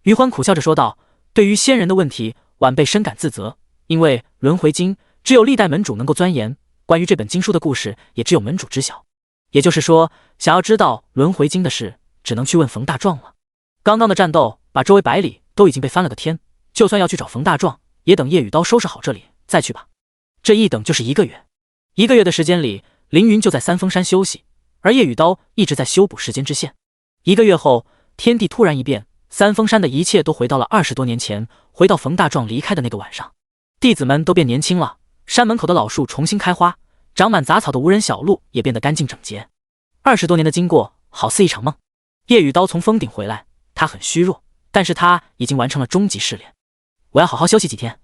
余欢苦笑着说道：对于仙人的问题，晚辈深感自责，因为轮回经只有历代门主能够钻研，关于这本经书的故事也只有门主知晓。也就是说，想要知道轮回经的事，只能去问冯大壮了。刚刚的战斗把周围百里都已经被翻了个天，就算要去找冯大壮，也等夜雨刀收拾好这里再去吧。这一等就是1个月。1个月的时间里，凌云就在三峰山休息，而夜雨刀一直在修补时间之线。1个月后，天地突然一变，三峰山的一切都回到了20多年前，回到冯大壮离开的那个晚上。弟子们都变年轻了，山门口的老树重新开花，长满杂草的无人小路也变得干净整洁。20多年的经过，好似一场梦。叶雨刀从峰顶回来，他很虚弱，但是他已经完成了终极试炼。我要好好休息几天。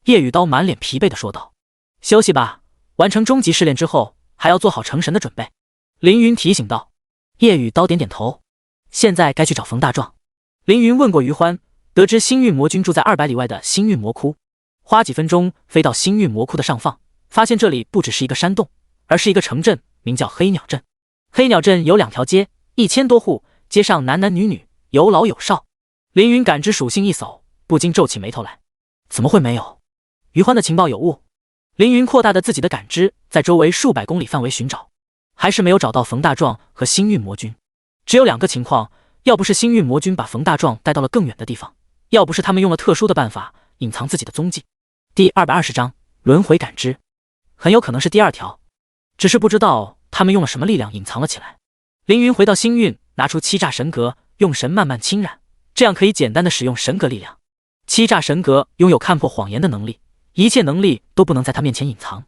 叶雨刀满脸疲惫地说道。休息吧，完成终极试炼之后，还要做好成神的准备。凌云提醒道。叶雨刀点点头。现在该去找冯大壮。凌云问过余欢，得知星运魔君住在200里外的星运魔窟，花几分钟飞到星运魔窟的上方，发现这里不只是一个山洞，而是一个城镇，名叫黑鸟镇。黑鸟镇有2条街，1000多户，街上男男女女，有老有少。凌云感知属性一扫，不禁皱起眉头来。怎么会没有？余欢的情报有误。凌云扩大的自己的感知，在周围数百公里范围寻找，还是没有找到冯大壮和星运魔君。只有2个情况，要不是星运魔君把冯大壮带到了更远的地方，要不是他们用了特殊的办法隐藏自己的踪迹。第220章轮回感知，很有可能是第2条，只是不知道他们用了什么力量隐藏了起来。凌云回到星运，拿出欺诈神格，用神慢慢侵染，这样可以简单的使用神格力量。欺诈神格拥有看破谎言的能力，一切能力都不能在他面前隐藏。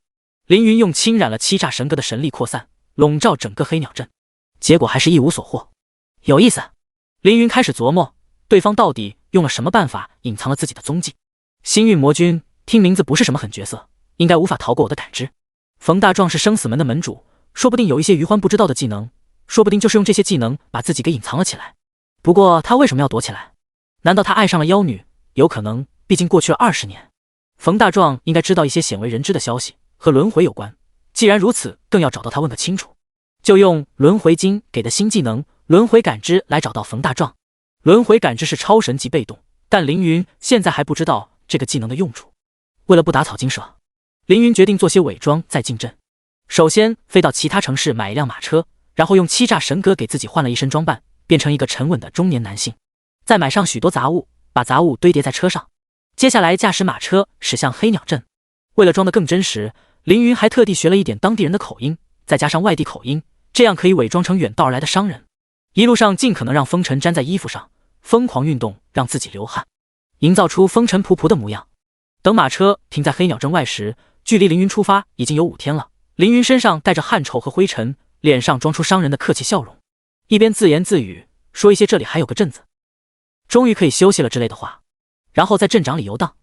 凌云用侵染了欺诈神格的神力扩散，笼罩整个黑鸟镇，结果还是一无所获。有意思。凌云开始琢磨，对方到底用了什么办法隐藏了自己的踪迹。星运魔君听名字不是什么狠角色，应该无法逃过我的感知。冯大壮是生死门的门主，说不定有一些余欢不知道的技能，说不定就是用这些技能把自己给隐藏了起来。不过他为什么要躲起来？难道他爱上了妖女？有可能，毕竟过去了20年。冯大壮应该知道一些鲜为人知的消息，和轮回有关。既然如此，更要找到他问个清楚。就用轮回经给的新技能轮回感知来找到冯大壮。轮回感知是超神级被动，但凌云现在还不知道这个技能的用处。为了不打草惊蛇，凌云决定做些伪装再进镇。首先飞到其他城市买一辆马车，然后用欺诈神格给自己换了一身装扮，变成一个沉稳的中年男性。再买上许多杂物，把杂物堆叠在车上。接下来驾驶马车驶向黑鸟镇。为了装得更真实，凌云还特地学了一点当地人的口音，再加上外地口音，这样可以伪装成远道而来的商人。一路上尽可能让风尘粘在衣服上，疯狂运动让自己流汗，营造出风尘仆仆的模样。等马车停在黑鸟镇外时，距离凌云出发已经有5天了。凌云身上带着汗臭和灰尘，脸上装出商人的客气笑容，一边自言自语说一些这里还有个镇子，终于可以休息了之类的话，然后在镇长里游荡。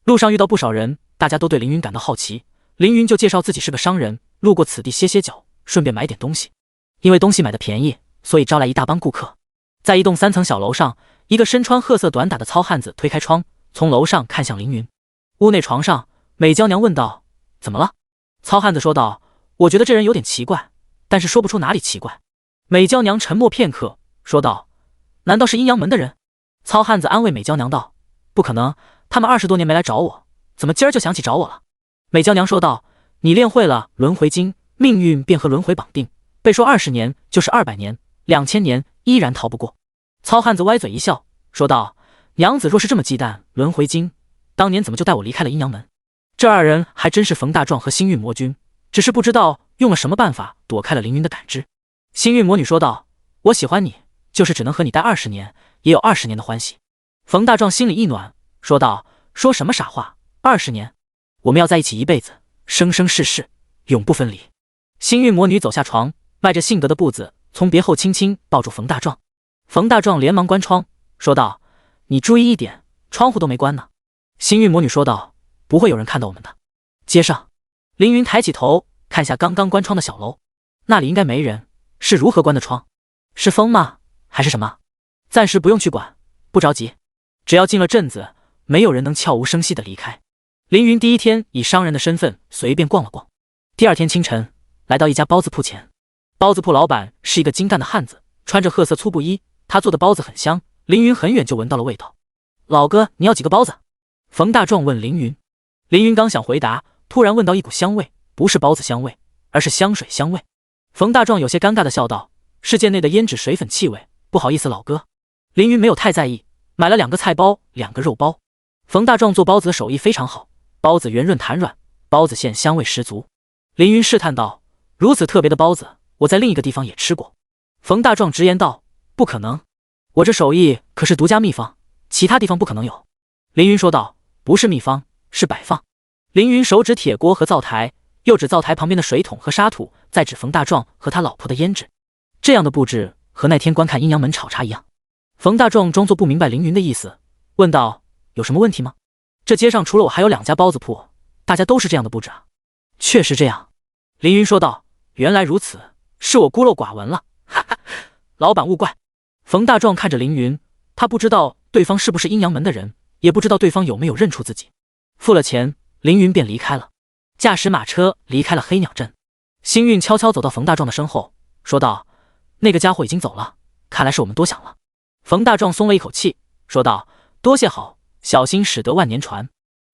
路上遇到不少人，大家都对凌云感到好奇，凌云就介绍自己是个商人，路过此地歇歇脚，顺便买点东西。因为东西买的便宜，所以招来一大帮顾客。在一栋3层小楼上，一个身穿褐色短打的糙汉子推开窗，从楼上看向凌云。屋内床上，美娇娘问道：“怎么了？”糙汉子说道：“我觉得这人有点奇怪，但是说不出哪里奇怪。”美娇娘沉默片刻，说道：“难道是阴阳门的人？”糙汉子安慰美娇娘道：“不可能，他们20多年没来找我，怎么今儿就想起找我了？”美娇娘说道：“你练会了轮回经，命运便和轮回绑定，被说20年就是200年，2000年依然逃不过。”糙汉子歪嘴一笑，说道：“娘子若是这么忌惮轮回经，当年怎么就带我离开了阴阳门？”这2人还真是冯大壮和星运魔君，只是不知道用了什么办法躲开了凌云的感知。星运魔女说道：“我喜欢你，就是只能和你待20年，也有20年的欢喜。”冯大壮心里一暖，说道：“说什么傻话，20年？我们要在一起一辈子，生生世世，永不分离。”星运魔女走下床，迈着性格的步子，从别后轻轻抱住冯大壮。冯大壮连忙关窗，说道：“你注意一点，窗户都没关呢。”星运魔女说道：“不会有人看到我们的。”街上，凌云抬起头看下刚刚关窗的小楼，那里应该没人，是如何关的窗？是风吗？还是什么？暂时不用去管，不着急，只要进了镇子，没有人能悄无声息地离开。凌云第1天以商人的身份随便逛了逛。第2天清晨，来到一家包子铺前，包子铺老板是一个精干的汉子，穿着褐色粗布衣，他做的包子很香，凌云很远就闻到了味道。老哥，你要几个包子？冯大壮问凌云。凌云刚想回答，突然闻到一股香味，不是包子香味，而是香水香味。冯大壮有些尴尬地笑道：“是店内的胭脂水粉气味，不好意思老哥。”凌云没有太在意，买了2个菜包，2个肉包。冯大壮做包子的手艺非常好，包子圆润弹软，包子馅香味十足。凌云试探道：“如此特别的包子，我在另一个地方也吃过。”冯大壮直言道：“不可能，我这手艺可是独家秘方，其他地方不可能有。”凌云说道：“不是秘方，是摆放。凌云手指铁锅和灶台，又指灶台旁边的水桶和沙土，再指冯大壮和他老婆的胭脂。这样的布置和那天观看阴阳门炒茶一样。冯大壮装作不明白凌云的意思，问道：“有什么问题吗？这街上除了我还有2家包子铺，大家都是这样的布置啊？”“确实这样。”凌云说道。“原来如此，是我孤陋寡闻了，哈哈，老板勿怪。”冯大壮看着凌云，他不知道对方是不是阴阳门的人，也不知道对方有没有认出自己。付了钱，凌云便离开了，驾驶马车离开了黑鸟镇。星运悄悄走到冯大壮的身后，说道：“那个家伙已经走了，看来是我们多想了。”冯大壮松了一口气，说道：“多谢好，小心驶得万年船。”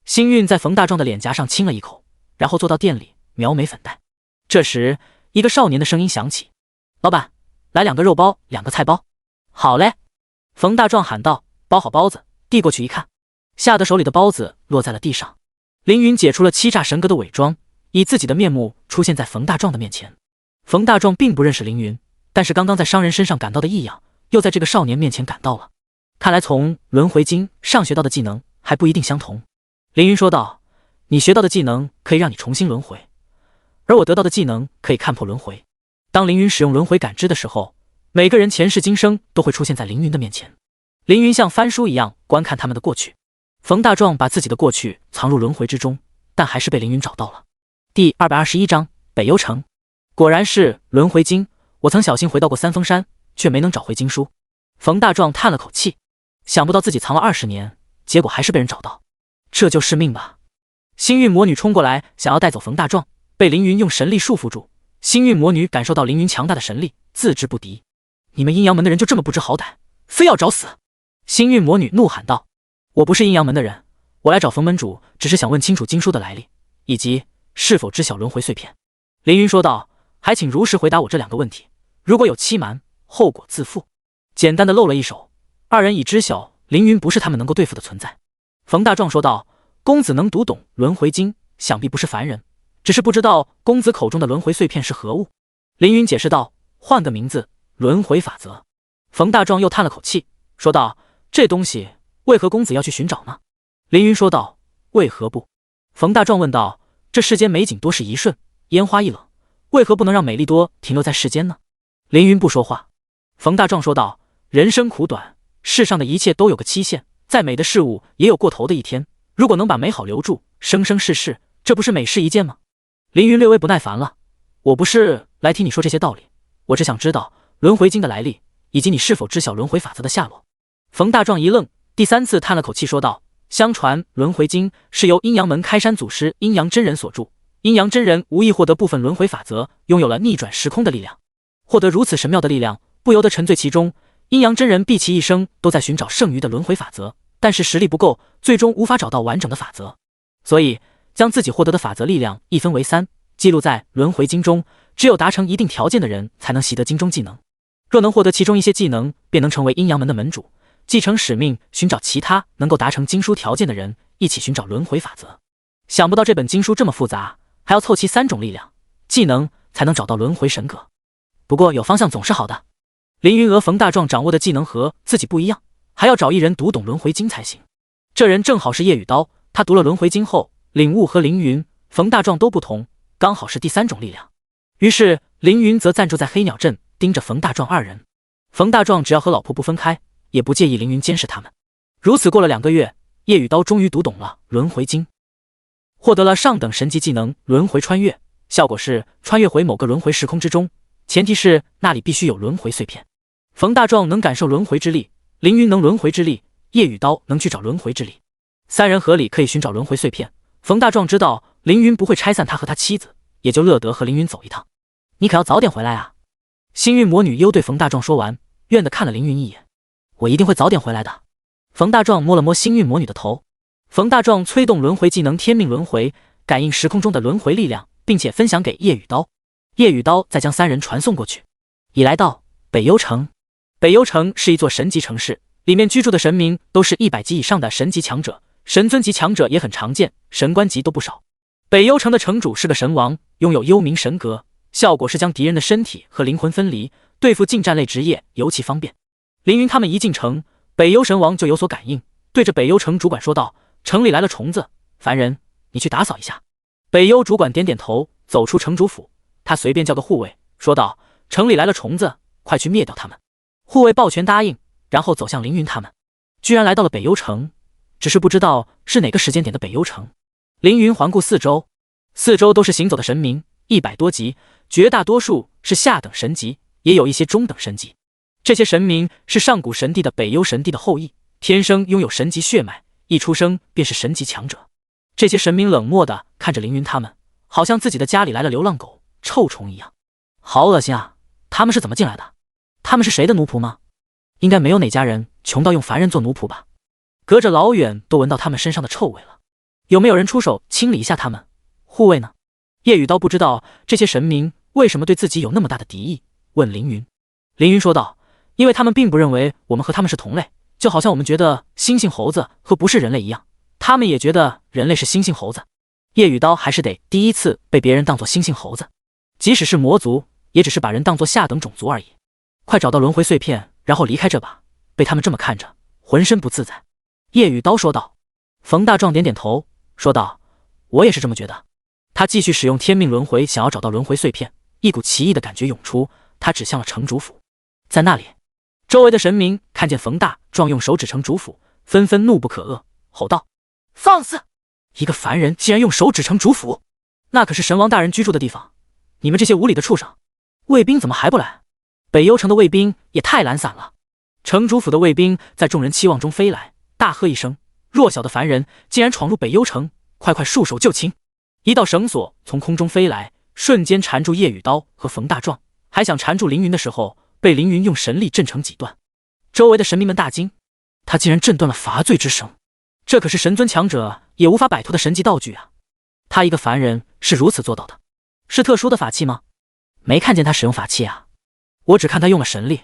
星运在冯大壮的脸颊上亲了一口，然后坐到店里描眉粉黛。这时，一个少年的声音响起：“老板，来2个肉包，2个菜包。”“好嘞！”冯大壮喊道，包好包子，递过去一看，吓得手里的包子落在了地上。凌云解除了欺诈神格的伪装，以自己的面目出现在冯大壮的面前。冯大壮并不认识凌云，但是刚刚在商人身上感到的异样，又在这个少年面前感到了。看来从轮回经上学到的技能还不一定相同。凌云说道：“你学到的技能可以让你重新轮回，而我得到的技能可以看破轮回。”当凌云使用轮回感知的时候，每个人前世今生都会出现在凌云的面前。凌云像翻书一样观看他们的过去。冯大壮把自己的过去藏入轮回之中，但还是被凌云找到了。第221章北幽城。果然是轮回经，我曾小心回到过三峰山，却没能找回经书。冯大壮叹了口气，想不到自己藏了20年，结果还是被人找到，这就是命吧。星运魔女冲过来想要带走冯大壮，被凌云用神力束缚住。星运魔女感受到凌云强大的神力，自知不敌。你们阴阳门的人就这么不知好歹，非要找死？星运魔女怒喊道：“我不是阴阳门的人，我来找冯门主，只是想问清楚经书的来历，以及是否知晓轮回碎片。”凌云说道：“还请如实回答我这2个问题，如果有欺瞒，后果自负。”简单的露了一手，二人已知晓凌云不是他们能够对付的存在。冯大壮说道：“公子能读懂轮回经，想必不是凡人，只是不知道公子口中的轮回碎片是何物。”凌云解释道：“换个名字，轮回法则。”冯大壮又叹了口气，说道：“这东西为何公子要去寻找呢？”凌云说道：“为何不？”冯大壮问道：“这世间美景多是一瞬，烟花易冷，为何不能让美丽多停留在世间呢？”凌云不说话。冯大壮说道：“人生苦短，世上的一切都有个期限，再美的事物也有过头的一天，如果能把美好留住，生生世世，这不是美事一件吗？”凌云略微不耐烦了：“我不是来听你说这些道理，我只想知道轮回经的来历，以及你是否知晓轮回法则的下落。”冯大壮一愣，第3次叹了口气说道：“相传轮回经是由阴阳门开山祖师阴阳真人所著，阴阳真人无意获得部分轮回法则，拥有了逆转时空的力量。获得如此神妙的力量，不由得沉醉其中。阴阳真人毕其一生都在寻找剩余的轮回法则，但是实力不够，最终无法找到完整的法则，所以将自己获得的法则力量一分为3，记录在轮回经中，只有达成一定条件的人才能习得经中技能。若能获得其中一些技能，便能成为阴阳门的门主，继承使命，寻找其他能够达成经书条件的人，一起寻找轮回法则。想不到这本经书这么复杂，还要凑齐3种力量技能才能找到轮回神格。不过有方向总是好的。凌云和冯大壮掌握的技能和自己不一样，还要找一人读懂轮回经才行。这人正好是叶雨刀，他读了轮回经后，领悟和凌云、冯大壮都不同，刚好是第3种力量。于是凌云则暂住在黑鸟镇，盯着冯大壮2人。冯大壮只要和老婆不分开，也不介意凌云监视他们。如此过了2个月，叶雨刀终于读懂了轮回经，获得了上等神级技能轮回穿越，效果是穿越回某个轮回时空之中，前提是那里必须有轮回碎片。冯大壮能感受轮回之力，凌云能轮回之力，叶雨刀能去找轮回之力，3人合力可以寻找轮回碎片。冯大壮知道凌云不会拆散他和他妻子，也就乐得和凌云走一趟。你可要早点回来啊！星运魔女幽对冯大壮说完，怨地看了凌云一眼。我一定会早点回来的。冯大壮摸了摸星运魔女的头。冯大壮催动轮回技能天命轮回，感应时空中的轮回力量，并且分享给叶雨刀。叶雨刀再将3人传送过去。已来到北幽城。北幽城是一座神级城市，里面居住的神明都是100级以上的神级强者，神尊级强者也很常见，神官级都不少。北幽城的城主是个神王，拥有幽冥神格，效果是将敌人的身体和灵魂分离，对付近战类职业尤其方便。凌云他们一进城，北幽神王就有所感应，对着北幽城主管说道：“城里来了虫子，凡人，你去打扫一下。北幽主管点点头，走出城主府。他随便叫个护卫，说道：“城里来了虫子，快去灭掉他们。”护卫抱拳答应，然后走向凌云他们。居然来到了北幽城，只是不知道是哪个时间点的北幽城。凌云环顾四周，四周都是行走的神明，100多级，绝大多数是下等神级，也有一些中等神级。这些神明是上古神帝的北幽神帝的后裔，天生拥有神级血脉，一出生便是神级强者。这些神明冷漠地看着凌云他们，好像自己的家里来了流浪狗、臭虫一样。好恶心啊！他们是怎么进来的？他们是谁的奴仆吗？应该没有哪家人穷到用凡人做奴仆吧？隔着老远都闻到他们身上的臭味了。有没有人出手清理一下他们？护卫呢？叶雨刀不知道这些神明为什么对自己有那么大的敌意，问凌云。凌云说道：“因为他们并不认为我们和他们是同类，就好像我们觉得猩猩猴子和不是人类一样，他们也觉得人类是猩猩猴子。”叶雨刀还是得第一次被别人当作猩猩猴子，即使是魔族，也只是把人当作下等种族而已。快找到轮回碎片，然后离开这吧。被他们这么看着，浑身不自在。叶雨刀说道。冯大壮点点头，说道：“我也是这么觉得。”他继续使用天命轮回，想要找到轮回碎片。一股奇异的感觉涌出，他指向了城主府。在那里，周围的神明看见冯大壮用手指城主府，纷纷怒不可遏，吼道：“放肆！一个凡人竟然用手指城主府，那可是神王大人居住的地方！你们这些无礼的畜生！卫兵怎么还不来？北幽城的卫兵也太懒散了！”城主府的卫兵在众人期望中飞来，大喝一声：“弱小的凡人竟然闯入北幽城，快快束手就擒！”一道绳索从空中飞来，瞬间缠住叶雨刀和冯大壮，还想缠住凌云的时候，被凌云用神力震成几段。周围的神明们大惊，他竟然震断了罚罪之绳，这可是神尊强者也无法摆脱的神级道具啊！他一个凡人是如此做到的，是特殊的法器吗？没看见他使用法器啊，我只看他用了神力，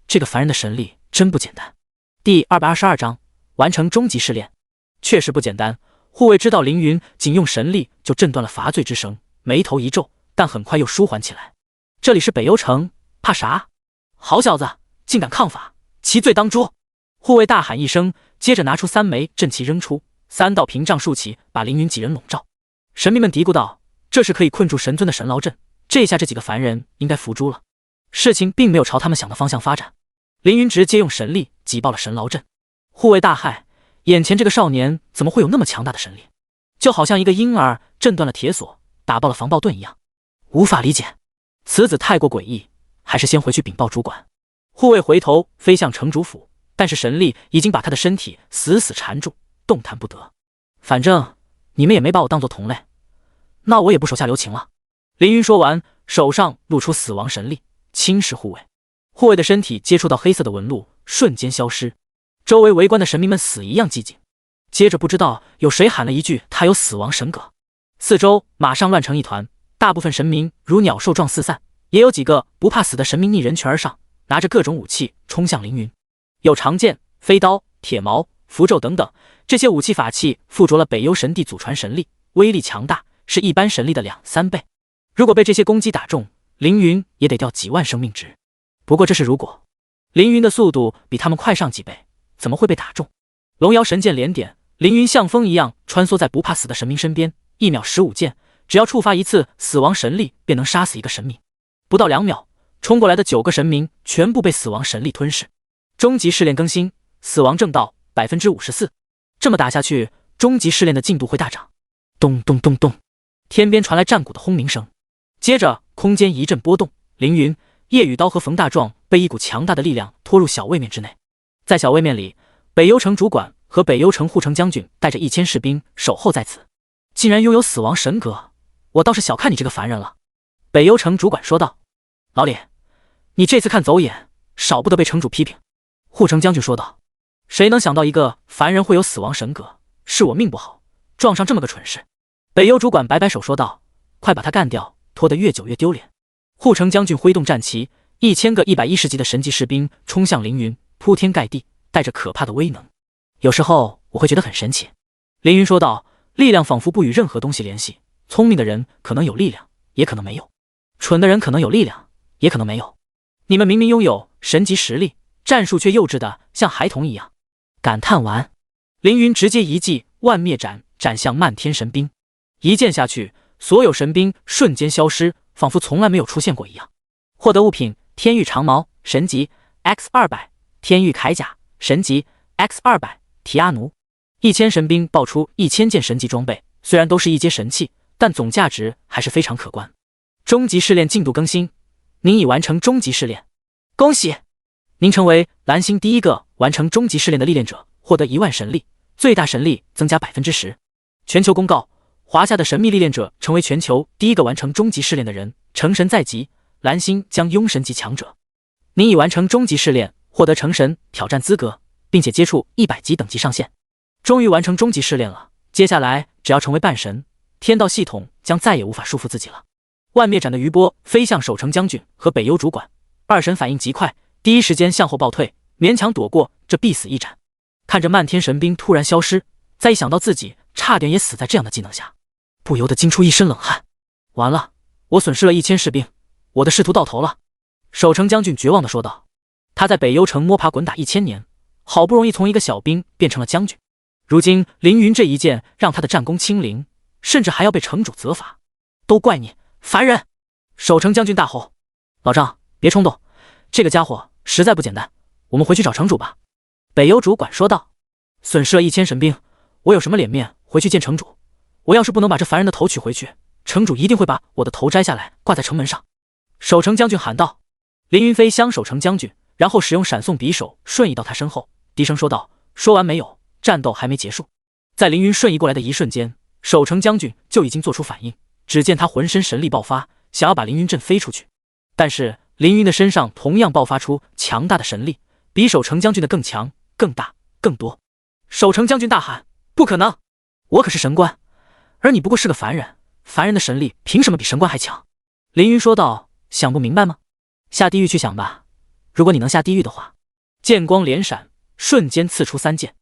这个凡人的神力真不简单。第222章完成终极试炼，确实不简单。护卫知道凌云仅用神力就震断了罚罪之绳，眉头一皱，但很快又舒缓起来。这里是北幽城，怕啥？好小子，竟敢抗法，其罪当诛！护卫大喊一声，接着拿出3枚阵旗扔出，3道屏障竖起，把凌云几人笼罩。神明们嘀咕道：“这是可以困住神尊的神牢阵，这下这几个凡人应该服猪了。”事情并没有朝他们想的方向发展，凌云直接用神力挤爆了神牢阵。护卫大骇，眼前这个少年怎么会有那么强大的神力？就好像一个婴儿震断了铁锁，打爆了防爆盾一样，无法理解。此子太过诡异，还是先回去禀报主管。护卫回头飞向城主府，但是神力已经把他的身体死死缠住，动弹不得。反正你们也没把我当作同类，那我也不手下留情了。凌云说完，手上露出死亡神力，侵蚀护卫。护卫的身体接触到黑色的纹路，瞬间消失。周围围观的神明们死一样寂静。接着不知道有谁喊了一句：“他有死亡神格。”四周马上乱成一团，大部分神明如鸟兽状四散，也有几个不怕死的神明逆人群而上，拿着各种武器冲向凌云，有长剑、飞刀、铁矛、符咒等等。这些武器法器附着了北幽神帝祖传神力，威力强大，是一般神力的2、3倍。如果被这些攻击打中，凌云也得掉几万生命值。不过这是如果，凌云的速度比他们快上几倍，怎么会被打中？龙瑶神剑连点，凌云像风一样穿梭在不怕死的神明身边，1秒15剑，只要触发一次死亡神力，便能杀死一个神明。不到2秒，冲过来的9个神明全部被死亡神力吞噬。终极试炼更新，死亡正道 54%。这么打下去，终极试炼的进度会大涨。咚咚咚咚，天边传来战鼓的轰鸣声，接着空间一阵波动，凌云、叶雨刀和冯大壮被一股强大的力量拖入小位面之内。在小位面里，北幽城主管和北幽城护城将军带着1000士兵守候在此。竟然拥有死亡神格，我倒是小看你这个凡人了。北幽城主管说道。老李，你这次看走眼，少不得被城主批评。护城将军说道。谁能想到一个凡人会有死亡神格，是我命不好，撞上这么个蠢事。北幽主管摆摆手说道，快把他干掉，拖得越久越丢脸。护城将军挥动战旗，1000个110级的神级士兵冲向凌云，铺天盖地，带着可怕的威能。有时候我会觉得很神奇。凌云说道，力量仿佛不与任何东西联系，聪明的人可能有力量，也可能没有，蠢的人可能有力量，也可能没有。你们明明拥有神级实力，战术却幼稚的像孩童一样。感叹完，凌云直接一记万灭斩斩向漫天神兵。一剑下去，所有神兵瞬间消失，仿佛从来没有出现过一样。获得物品：天域长矛神级 X200， 天域铠甲神级 X200， 提阿奴。1000神兵爆出1000件神级装备，虽然都是一阶神器，但总价值还是非常可观。终极试炼进度更新，您已完成终极试炼，恭喜！您成为蓝星第一个完成终极试炼的历练者，获得10000神力，最大神力增加 10%。全球公告：华夏的神秘历练者成为全球第一个完成终极试炼的人，成神在即，蓝星将拥神级强者。您已完成终极试炼，获得成神挑战资格，并且接触100级等级上限。终于完成终极试炼了，接下来只要成为半神，天道系统将再也无法束缚自己了。万灭斩的余波飞向守城将军和北幽主管，二神反应极快，第一时间向后暴退，勉强躲过这必死一斩。看着漫天神兵突然消失，再一想到自己差点也死在这样的技能下，不由得惊出一身冷汗。完了，我损失了1000士兵，我的仕途到头了。守城将军绝望地说道。他在北幽城摸爬滚打1000年，好不容易从一个小兵变成了将军，如今凌云这一剑让他的战功清零，甚至还要被城主责罚。都怪你，凡人！守城将军大吼。老丈，别冲动，这个家伙实在不简单，我们回去找城主吧。北幽主管说道。损失了1000神兵，我有什么脸面回去见城主？我要是不能把这凡人的头取回去，城主一定会把我的头摘下来挂在城门上。守城将军喊道。凌云飞相守城将军，然后使用闪送匕首瞬移到他身后，低声说道。说完没有，战斗还没结束。在凌云瞬移过来的一瞬间，守城将军就已经做出反应，只见他浑身神力爆发，想要把凌云震飞出去。但是凌云的身上同样爆发出强大的神力，比守城将军的更强、更大、更多。守城将军大喊：不可能！我可是神官，而你不过是个凡人，凡人的神力凭什么比神官还强？凌云说道。想不明白吗？下地狱去想吧，如果你能下地狱的话。剑光连闪，瞬间刺出3剑。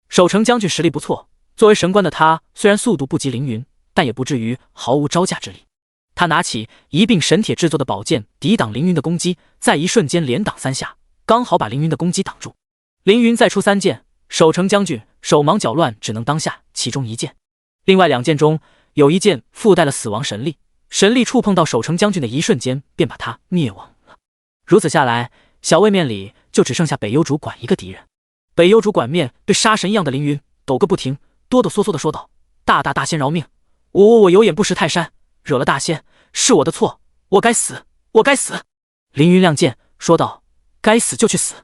守城将军实力不错，作为神官的他虽然速度不及凌云，但也不至于毫无招架之力。他拿起一并神铁制作的宝剑抵挡凌云的攻击，在一瞬间连挡3下，刚好把凌云的攻击挡住。凌云再出3剑，守城将军手忙脚乱，只能当下其中1剑。另外2剑中有1剑附带了死亡神力，神力触碰到守城将军的一瞬间便把他灭亡了。如此下来，小位面里就只剩下北幽主管一个敌人。北幽主管面对杀神一样的凌云抖个不停，哆哆嗦嗦地说道：大仙饶命，我有眼不识泰山，惹了大仙，是我的错，我该死，我该死。凌云亮剑说道：该死就去死。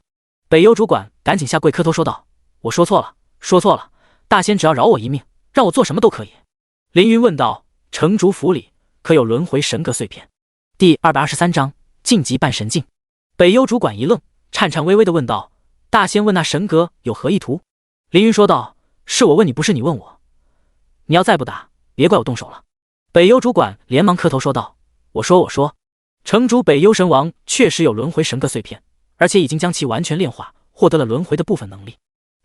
北幽主管赶紧下跪磕头说道：我说错了，说错了，大仙只要饶我一命，让我做什么都可以。凌云问道：城主府里可有轮回神格碎片？第223章晋级半神境。北幽主管一愣，颤颤巍巍地问道：大仙问那神格有何意图？凌云说道：是我问你，不是你问我，你要再不打，别怪我动手了。北幽主管连忙磕头说道：我说，城主北幽神王确实有轮回神格碎片，而且已经将其完全炼化，获得了轮回的部分能力。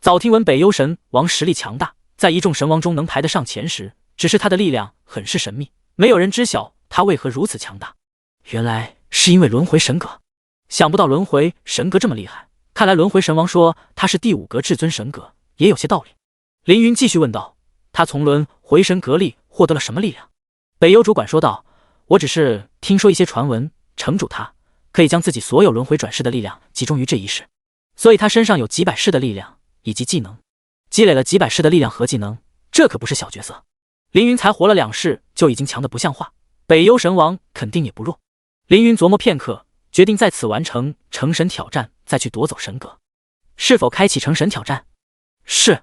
早听闻北幽神王实力强大，在一众神王中能排得上前10，只是他的力量很是神秘，没有人知晓他为何如此强大。原来是因为轮回神格，想不到轮回神格这么厉害，看来轮回神王说他是第5格至尊神格也有些道理。凌云继续问道：他从轮回神格里获得了什么力量？北幽主管说道：我只是听说一些传闻，城主他可以将自己所有轮回转世的力量集中于这一世，所以他身上有几百世的力量以及技能，积累了几百世的力量和技能，这可不是小角色。凌云才活了2世就已经强得不像话，北幽神王肯定也不弱。凌云琢磨片刻，决定在此完成成神挑战，再去夺走神格。是否开启成神挑战？是。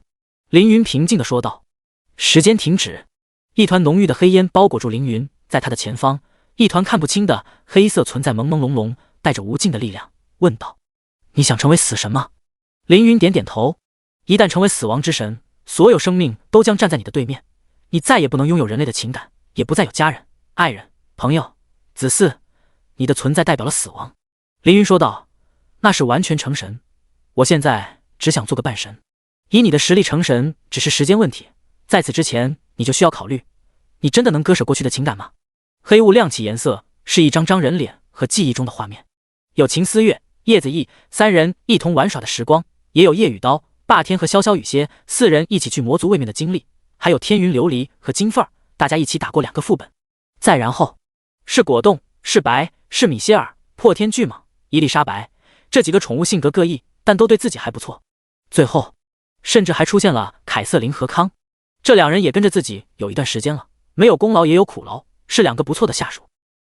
凌云平静地说道。时间停止，一团浓郁的黑烟包裹住凌云，在他的前方，一团看不清的黑色存在朦朦胧胧，带着无尽的力量，问道：你想成为死神吗？凌云点点头。一旦成为死亡之神，所有生命都将站在你的对面，你再也不能拥有人类的情感，也不再有家人、爱人、朋友、子嗣，你的存在代表了死亡。凌云说道：那是完全成神，我现在只想做个半神，以你的实力成神只是时间问题，在此之前你就需要考虑，你真的能割舍过去的情感吗？黑雾亮起颜色，是一张张人脸和记忆中的画面，有秦思月、叶子毅3人一同玩耍的时光，也有叶雨刀、霸天和潇潇雨歇4人一起去魔族位面的经历，还有天云琉璃和金凤儿大家一起打过2个副本。再然后是果冻，是白，是米歇尔，破天巨蟒，伊丽莎白，这几个宠物性格各异，但都对自己还不错。最后甚至还出现了凯瑟琳和康，这2人也跟着自己有一段时间了，没有功劳也有苦劳，是2个不错的下属。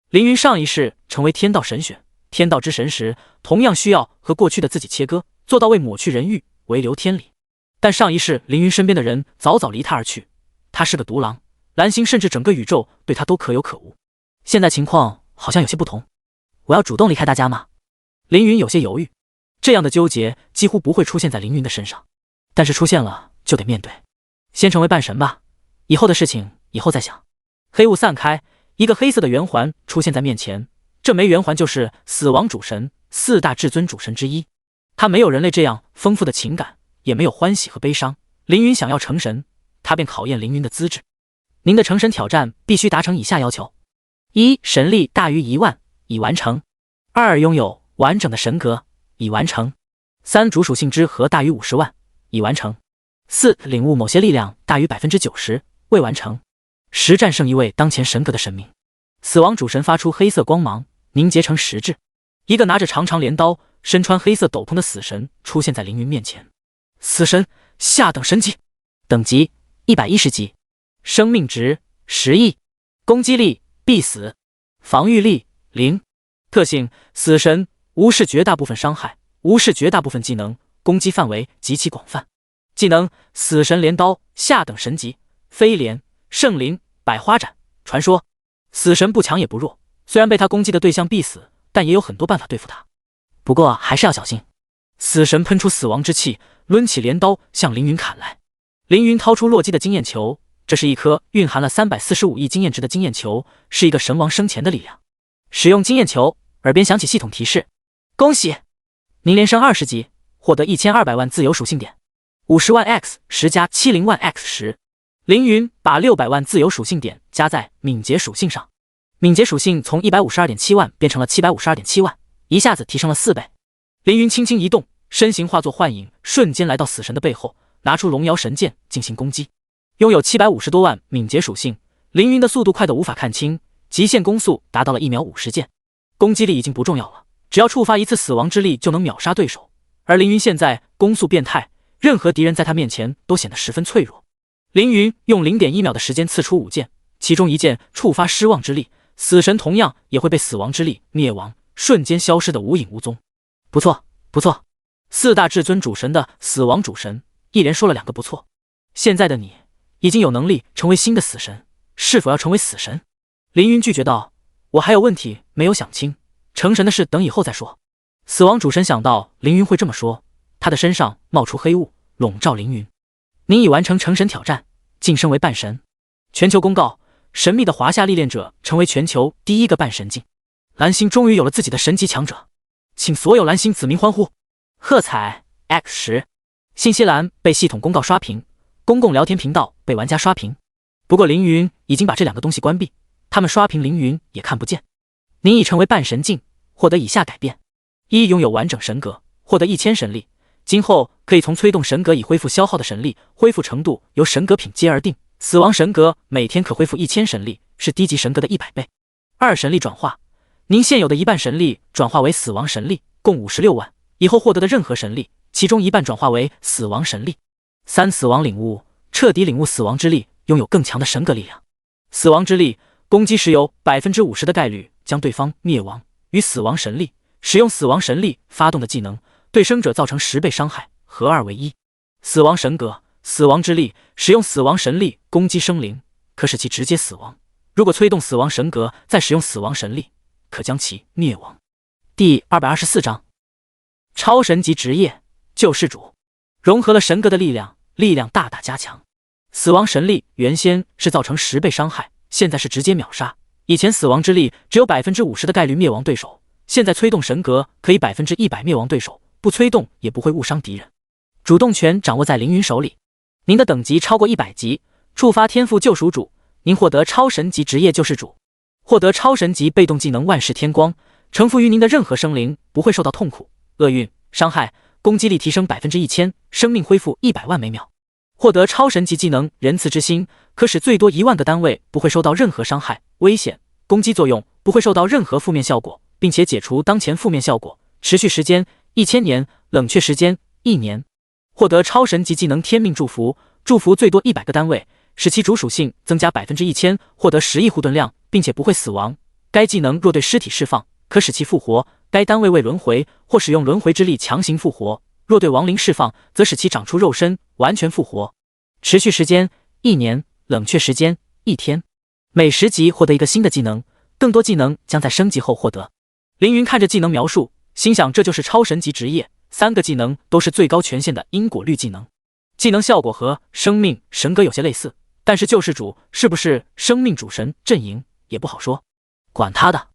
凌云上一世成为天道神选，天道之神时，同样需要和过去的自己切割，做到为抹去人欲，唯留天理。但上一世凌云身边的人早早离他而去，他是个独狼，蓝星甚至整个宇宙对他都可有可无。现在情况好像有些不同，我要主动离开大家吗？凌云有些犹豫，这样的纠结几乎不会出现在凌云的身上，但是出现了就得面对。先成为半神吧，以后的事情以后再想。黑雾散开，一个黑色的圆环出现在面前，这枚圆环就是死亡主神，4大至尊主神之一。他没有人类这样丰富的情感，也没有欢喜和悲伤。凌云想要成神，他便考验凌云的资质。您的成神挑战必须达成以下要求：1. 神力大于1万，已完成； 2. 拥有完整的神格，已完成； 3. 主属性之和大于50万，已完成； 4. 领悟某些力量大于 90%， 未完成。10. 战胜一位当前神格的神明。死亡主神发出黑色光芒，凝结成实质。一个拿着长长镰刀、身穿黑色斗篷的死神出现在凌云面前。死神下等神级，等级110级，生命值10亿，攻击力必死，防御力0，特性死神，无视绝大部分伤害，无视绝大部分技能，攻击范围极其广泛。技能死神镰刀，下等神级，飞镰、圣灵、百花斩。传说死神不强也不弱，虽然被他攻击的对象必死，但也有很多办法对付他，不过还是要小心。死神喷出死亡之气，抡起镰刀向凌云砍来。凌云掏出洛基的经验球，这是一颗蕴含了345亿经验值的经验球，是一个神王生前的力量。使用经验球，耳边响起系统提示：恭喜您连升20级，获得1200万自由属性点，50万 x 10加70万 x 10。凌云把600万自由属性点加在敏捷属性上，敏捷属性从 152.7 万变成了 752.7 万，一下子提升了4倍。凌云轻轻一动，身形化作幻影，瞬间来到死神的背后，拿出龙摇神剑进行攻击。拥有750多万敏捷属性，凌云的速度快得无法看清，极限攻速达到了1秒50剑。攻击力已经不重要了，只要触发一次死亡之力就能秒杀对手，而凌云现在攻速变态，任何敌人在他面前都显得十分脆弱。凌云用 0.1 秒的时间刺出5剑，其中1剑触发失望之力，死神同样也会被死亡之力灭亡，瞬间消失得无影无踪。不错不错，4大至尊主神的死亡主神一连说了2个不错。现在的你已经有能力成为新的死神，是否要成为死神？凌云拒绝道：我还有问题没有想清，成神的事等以后再说。死亡主神想到凌云会这么说，他的身上冒出黑雾，笼罩凌云。您已完成成神挑战，晋升为半神。全球公告：神秘的华夏历练者成为全球第1个半神境。蓝星终于有了自己的神级强者，请所有蓝星子民欢呼！喝彩 ！X10 信息栏被系统公告刷屏，公共聊天频道被玩家刷屏。不过凌云已经把这2个东西关闭，他们刷屏凌云也看不见。您已成为半神境，获得以下改变：1. 拥有完整神格，获得1000神力。今后可以从催动神格以恢复消耗的神力，恢复程度由神格品阶而定。死亡神格每天可恢复1000神力，是低级神格的100倍。2. 神力转化，您现有的1半神力转化为死亡神力，共56万，以后获得的任何神力，其中1半转化为死亡神力。3. 死亡领悟，彻底领悟死亡之力，拥有更强的神格力量。死亡之力，攻击时有 50% 的概率将对方灭亡，与死亡神力，使用死亡神力发动的技能对生者造成10倍伤害，合2为1。死亡神格，死亡之力，使用死亡神力攻击生灵，可使其直接死亡。如果催动死亡神格，再使用死亡神力，可将其灭亡。第224章，超神级职业救世主，融合了神格的力量，力量大大加强。死亡神力原先是造成10倍伤害，现在是直接秒杀。以前死亡之力只有 50% 的概率灭亡对手，现在催动神格可以 100% 灭亡对手，不催动也不会误伤敌人。主动权掌握在凌云手里。您的等级超过100级，触发天赋救赎主，您获得超神级职业救世主，获得超神级被动技能万世天光，臣服于您的任何生灵不会受到痛苦、厄运、伤害，攻击力提升 1000%， 生命恢复100万每秒。获得超神级技能仁慈之心，可使最多10000个单位不会受到任何伤害、危险、攻击作用，不会受到任何负面效果，并且解除当前负面效果，持续时间1000年，冷却时间1年。获得超神级技能天命祝福，祝福最多100个单位，使其主属性增加1000%，获得10亿护盾量，并且不会死亡。该技能若对尸体释放，可使其复活，该单位为轮回或使用轮回之力强行复活。若对亡灵释放，则使其长出肉身，完全复活。持续时间1年，冷却时间1天。每10级获得一个新的技能，更多技能将在升级后获得。凌云看着技能描述，心想这就是超神级职业，3个技能都是最高权限的因果律技能。技能效果和生命神格有些类似，但是救世主是不是生命主神阵营也不好说。管他的，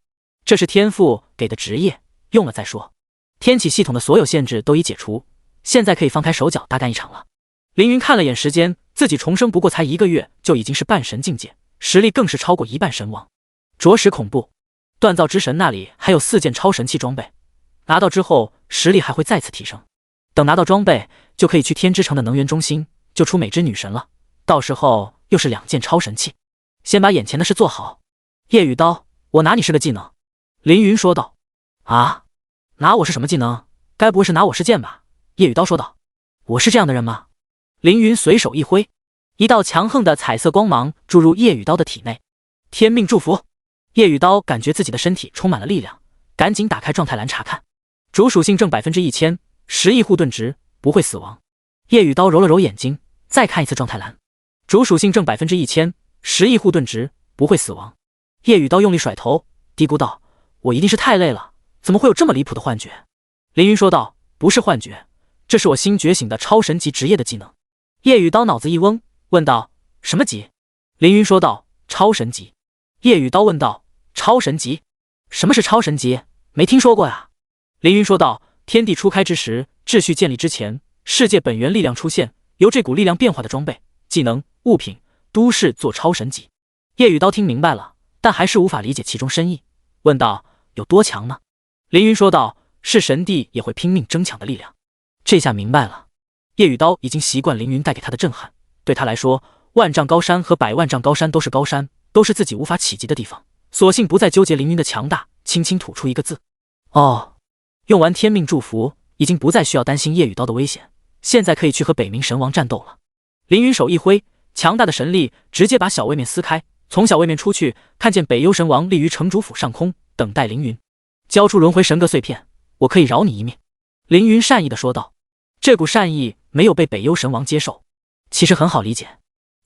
这是天赋给的职业，用了再说。天启系统的所有限制都已解除，现在可以放开手脚大干一场了。凌云看了眼时间，自己重生不过才1个月，就已经是半神境界，实力更是超过1半神王，着实恐怖。锻造之神那里还有4件超神器装备，拿到之后实力还会再次提升。等拿到装备，就可以去天之城的能源中心救出美之女神了，到时候又是2件超神器。先把眼前的事做好。夜雨刀，我拿你是个技能。凌云说道。啊？拿我是什么技能？该不会是拿我是剑吧？夜雨刀说道。我是这样的人吗？凌云随手一挥，一道强横的彩色光芒注入夜雨刀的体内。天命祝福。夜雨刀感觉自己的身体充满了力量，赶紧打开状态栏查看。主属性正1000%，10亿护盾值，不会死亡。夜雨刀揉了揉眼睛，再看一次状态栏。主属性正1000%，10亿护盾值，不会死亡。夜雨刀用力甩头，嘀咕道：我一定是太累了，怎么会有这么离谱的幻觉？凌云说道：不是幻觉，这是我新觉醒的超神级职业的技能。夜雨刀脑子一嗡，问道：什么级？凌云说道：超神级。夜雨刀问道：超神级？什么是超神级？没听说过呀。凌云说道：天地初开之时，秩序建立之前，世界本源力量出现，由这股力量变化的装备、技能、物品、都市做超神级。夜雨刀听明白了，但还是无法理解其中深意，问道：有多强呢？凌云说道：是神帝也会拼命争抢的力量。这下明白了。夜雨刀已经习惯凌云带给他的震撼，对他来说，万丈高山和100万丈高山都是高山，都是自己无法企及的地方，索性不再纠结凌云的强大，轻轻吐出一个字：哦。用完天命祝福，已经不再需要担心夜雨刀的危险，现在可以去和北冥神王战斗了。凌云手一挥，强大的神力直接把小位面撕开，从小位面出去，看见北幽神王立于城主府上空，等待凌云交出轮回神格碎片，我可以饶你一命。凌云善意地说道。这股善意没有被北幽神王接受，其实很好理解。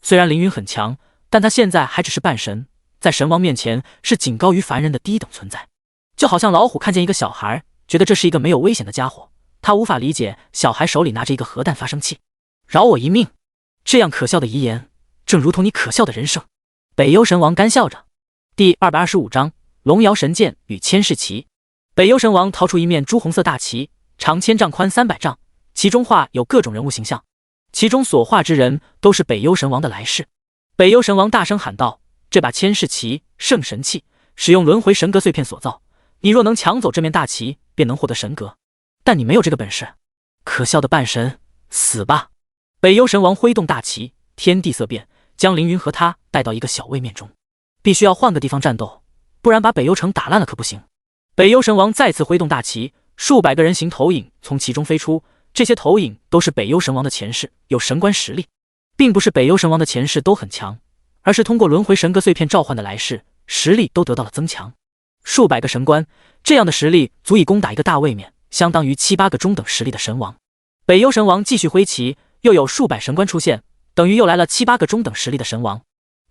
虽然凌云很强，但他现在还只是半神，在神王面前是仅高于凡人的低等存在。就好像老虎看见一个小孩，觉得这是一个没有危险的家伙，他无法理解小孩手里拿着一个核弹发生器。饶我一命，这样可笑的遗言，正如同你可笑的人生。北幽神王干笑着。第225章龙摇神剑与千世旗。北幽神王掏出一面朱红色大旗，长1000丈，宽300丈，其中画有各种人物形象，其中所画之人都是北幽神王的来世。北幽神王大声喊道：这把千世旗圣神器，使用轮回神格碎片所造，你若能抢走这面大旗，便能获得神格，但你没有这个本事，可笑的半神，死吧！北幽神王挥动大旗，天地色变，将凌云和他带到一个小位面中。必须要换个地方战斗，不然把北幽城打烂了可不行。北幽神王再次挥动大旗，数百个人形投影从其中飞出，这些投影都是北幽神王的前世，有神官实力，并不是北幽神王的前世都很强，而是通过轮回神格碎片召唤的来世，实力都得到了增强。数百个神官，这样的实力足以攻打一个大位面，相当于7、8个中等实力的神王。北幽神王继续挥旗，又有数百神官出现，等于又来了7、8个中等实力的神王。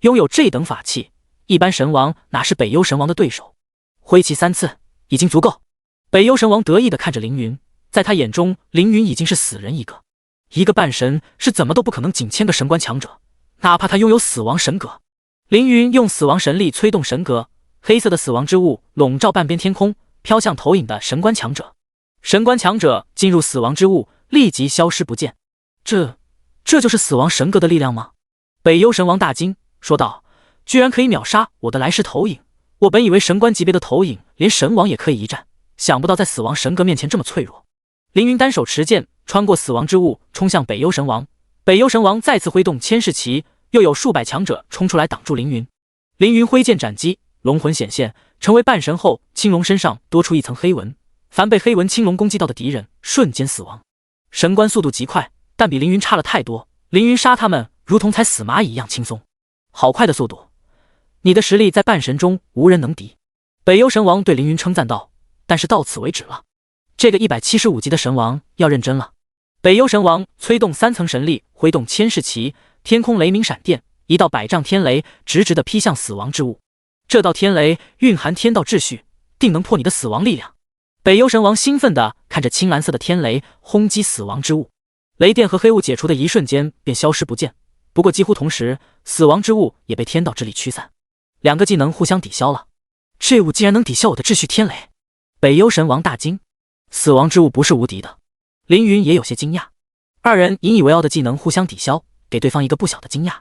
拥有这等法器，一般神王哪是北幽神王的对手？挥旗3次已经足够。北幽神王得意地看着凌云，在他眼中，凌云已经是死人一个。一个半神是怎么都不可能仅1000个神官强者，哪怕他拥有死亡神格。凌云用死亡神力催动神格，黑色的死亡之物笼罩半边天空，飘向投影的神官强者。神官强者进入死亡之物，立即消失不见。这就是死亡神格的力量吗？北幽神王大惊，说道：居然可以秒杀我的来世投影！我本以为神官级别的投影连神王也可以一战，想不到在死亡神格面前这么脆弱。凌云单手持剑，穿过死亡之物，冲向北幽神王。北幽神王再次挥动千世旗，又有数百强者冲出来挡住凌云。凌云挥剑斩击，龙魂显现，成为半神后，青龙身上多出一层黑纹，凡被黑纹青龙攻击到的敌人瞬间死亡。神官速度极快，但比凌云差了太多，凌云杀他们如同踩死蚂蚁一样轻松。好快的速度，你的实力在半神中无人能敌。北幽神王对凌云称赞道，但是到此为止了。这个175级的神王要认真了。北幽神王催动3层神力，挥动千世旗，天空雷鸣闪电，一道100丈天雷直直地劈向死亡之物。这道天雷蕴含天道秩序，定能破你的死亡力量。北幽神王兴奋地看着青蓝色的天雷轰击死亡之物，雷电和黑雾解除的一瞬间便消失不见。不过几乎同时，死亡之物也被天道之力驱散，2个技能互相抵消了。这物竟然能抵消我的秩序天雷！北幽神王大惊，死亡之物不是无敌的。凌云也有些惊讶，二人引以为傲的技能互相抵消，给对方一个不小的惊讶。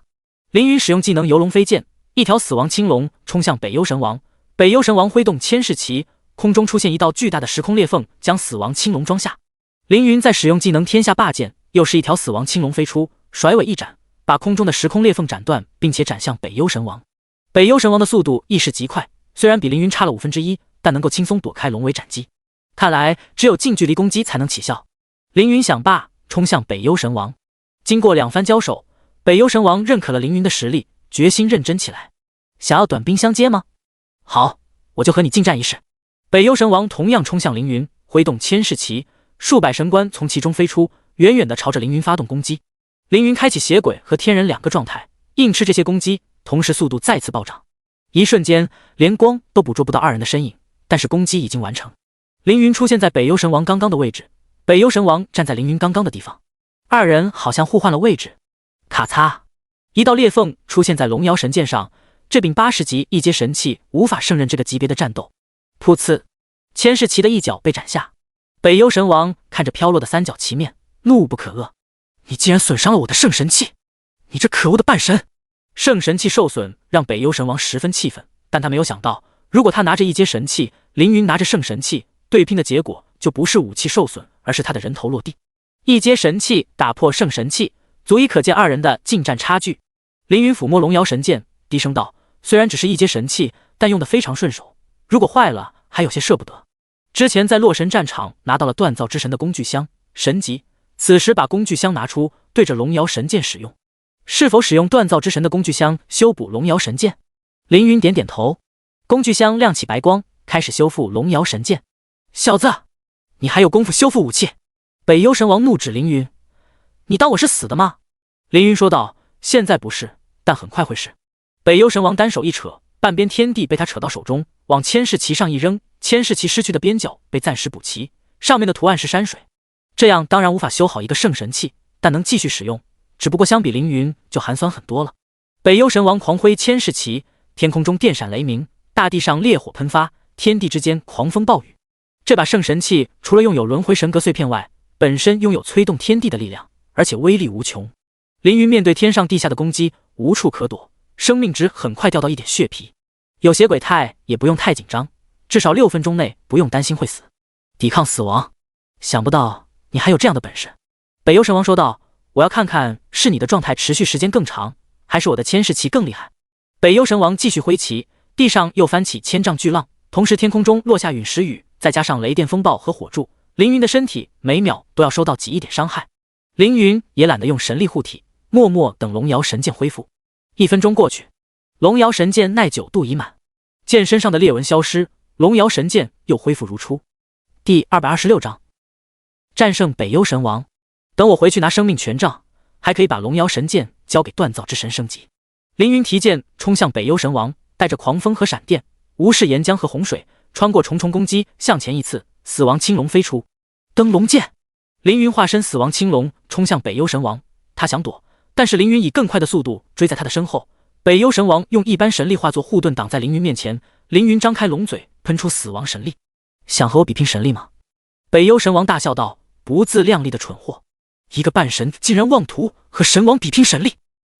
凌云使用技能游龙飞剑，一条死亡青龙冲向北幽神王。北幽神王挥动千世旗，空中出现一道巨大的时空裂缝，将死亡青龙装下。凌云再使用技能天下霸剑，又是一条死亡青龙飞出，甩尾一斩，把空中的时空裂缝斩断，并且斩向北幽神王。北幽神王的速度亦是极快，虽然比凌云差了1/5，但能够轻松躲开龙尾斩击。看来只有近距离攻击才能起效。凌云想罢，冲向北幽神王。经过2番交手，北幽神王认可了凌云的实力，决心认真起来。想要短兵相接吗？好，我就和你近战一试。北幽神王同样冲向凌云，挥动千世旗，数百神官从其中飞出，远远地朝着凌云发动攻击。凌云开启血鬼和天人2个状态，硬吃这些攻击，同时速度再次暴涨。一瞬间，连光都捕捉不到二人的身影，但是攻击已经完成。凌云出现在北幽神王刚刚的位置，北幽神王站在凌云刚刚的地方，二人好像互换了位置。咔嚓，一道裂缝出现在龙瑶神剑上，这柄80级一阶神器无法胜任这个级别的战斗。噗呲，千世旗的一脚被斩下。北幽神王看着飘落的3角旗面，怒不可遏：你竟然损伤了我的圣神器！你这可恶的半神！圣神器受损让北幽神王十分气愤，但他没有想到，如果他拿着一阶神器，凌云拿着圣神器，对拼的结果就不是武器受损，而是他的人头落地。一阶神器打破圣神器，足以可见二人的近战差距。凌云抚摸龙瑶神剑，低声道：虽然只是一阶神器，但用得非常顺手，如果坏了还有些舍不得。之前在洛神战场拿到了锻造之神的工具箱神级，此时把工具箱拿出，对着龙瑶神剑使用。是否使用锻造之神的工具箱修补龙瑶神剑？凌云点点头。工具箱亮起白光，开始修复龙瑶神剑。小子，你还有功夫修复武器？北幽神王怒指凌云：你当我是死的吗？凌云说道：现在不是，但很快会是。北幽神王单手一扯，半边天地被他扯到手中，往千世旗上一扔，千世旗失去的边角被暂时补齐，上面的图案是山水。这样当然无法修好一个圣神器，但能继续使用，只不过相比凌云就寒酸很多了。北幽神王狂挥千世旗，天空中电闪雷鸣，大地上烈火喷发，天地之间狂风暴雨。这把圣神器除了拥有轮回神格碎片外，本身拥有催动天地的力量，而且威力无穷。凌云面对天上地下的攻击无处可躲，生命值很快掉到一点血皮。有血鬼态也不用太紧张，至少6分钟内不用担心会死。抵抗死亡，想不到你还有这样的本事。北幽神王说道：我要看看是你的状态持续时间更长，还是我的千世旗更厉害。北幽神王继续挥旗，地上又翻起1000丈巨浪，同时天空中落下陨石雨，再加上雷电风暴和火柱，凌云的身体每秒都要受到几亿点伤害。凌云也懒得用神力护体，默默等龙瑶神剑恢复。1分钟过去，龙瑶神剑耐久度已满，剑身上的裂纹消失，龙瑶神剑又恢复如初。第226章战胜北幽神王。等我回去拿生命权杖，还可以把龙瑶神剑交给锻造之神升级。凌云提剑冲向北幽神王，带着狂风和闪电，无视岩浆和洪水，穿过重重攻击，向前一刺，死亡青龙飞出。灯笼剑，凌云化身死亡青龙冲向北幽神王，他想躲，但是凌云以更快的速度追在他的身后。北幽神王用一般神力化作护盾挡在凌云面前，凌云张开龙嘴喷出死亡神力。想和我比拼神力吗？北幽神王大笑道：不自量力的蠢货，一个半神竟然妄图和神王比拼神力，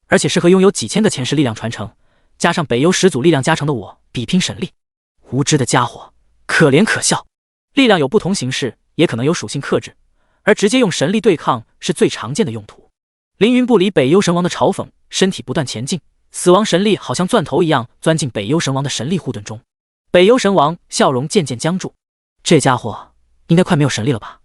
而且是和拥有几千个前世力量传承，加上北幽始祖力量加成的我比拼神力。无知的家伙，可怜可笑。力量有不同形式，也可能有属性克制，而直接用神力对抗是最常见的用途。凌云不理北幽神王的嘲讽，身体不断前进，死亡神力好像钻头一样钻进北幽神王的神力护盾中。北幽神王笑容渐渐僵住，这家伙应该快没有神力了吧？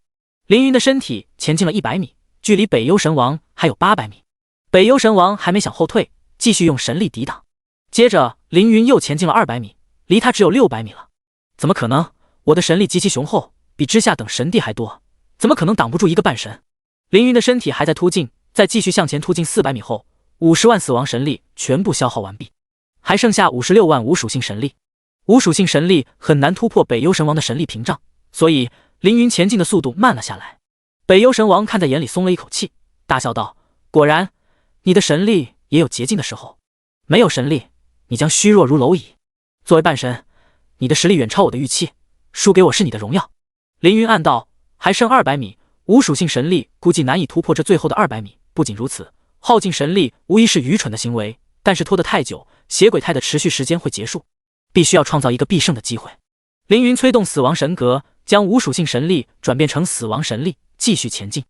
凌云的身体前进了100米，距离北幽神王还有800米。北幽神王还没想后退，继续用神力抵挡。接着凌云又前进了200米，离他只有600米了。怎么可能？我的神力极其雄厚，比之下等神帝还多，怎么可能挡不住一个半神？凌云的身体还在突进，在继续向前突进400米后，50万死亡神力全部消耗完毕，还剩下56万无属性神力。无属性神力很难突破北幽神王的神力屏障，所以凌云前进的速度慢了下来。北幽神王看在眼里松了一口气，大笑道：果然，你的神力也有竭尽的时候。没有神力，你将虚弱如蝼蚁。作为半神，你的实力远超我的预期，输给我是你的荣耀。凌云暗道，还剩200米，无属性神力估计难以突破这最后的200米。不仅如此，耗尽神力无疑是愚蠢的行为，但是拖得太久，血鬼态的持续时间会结束，必须要创造一个必胜的机会。凌云催动死亡神格，将无属性神力转变成死亡神力，继续前进。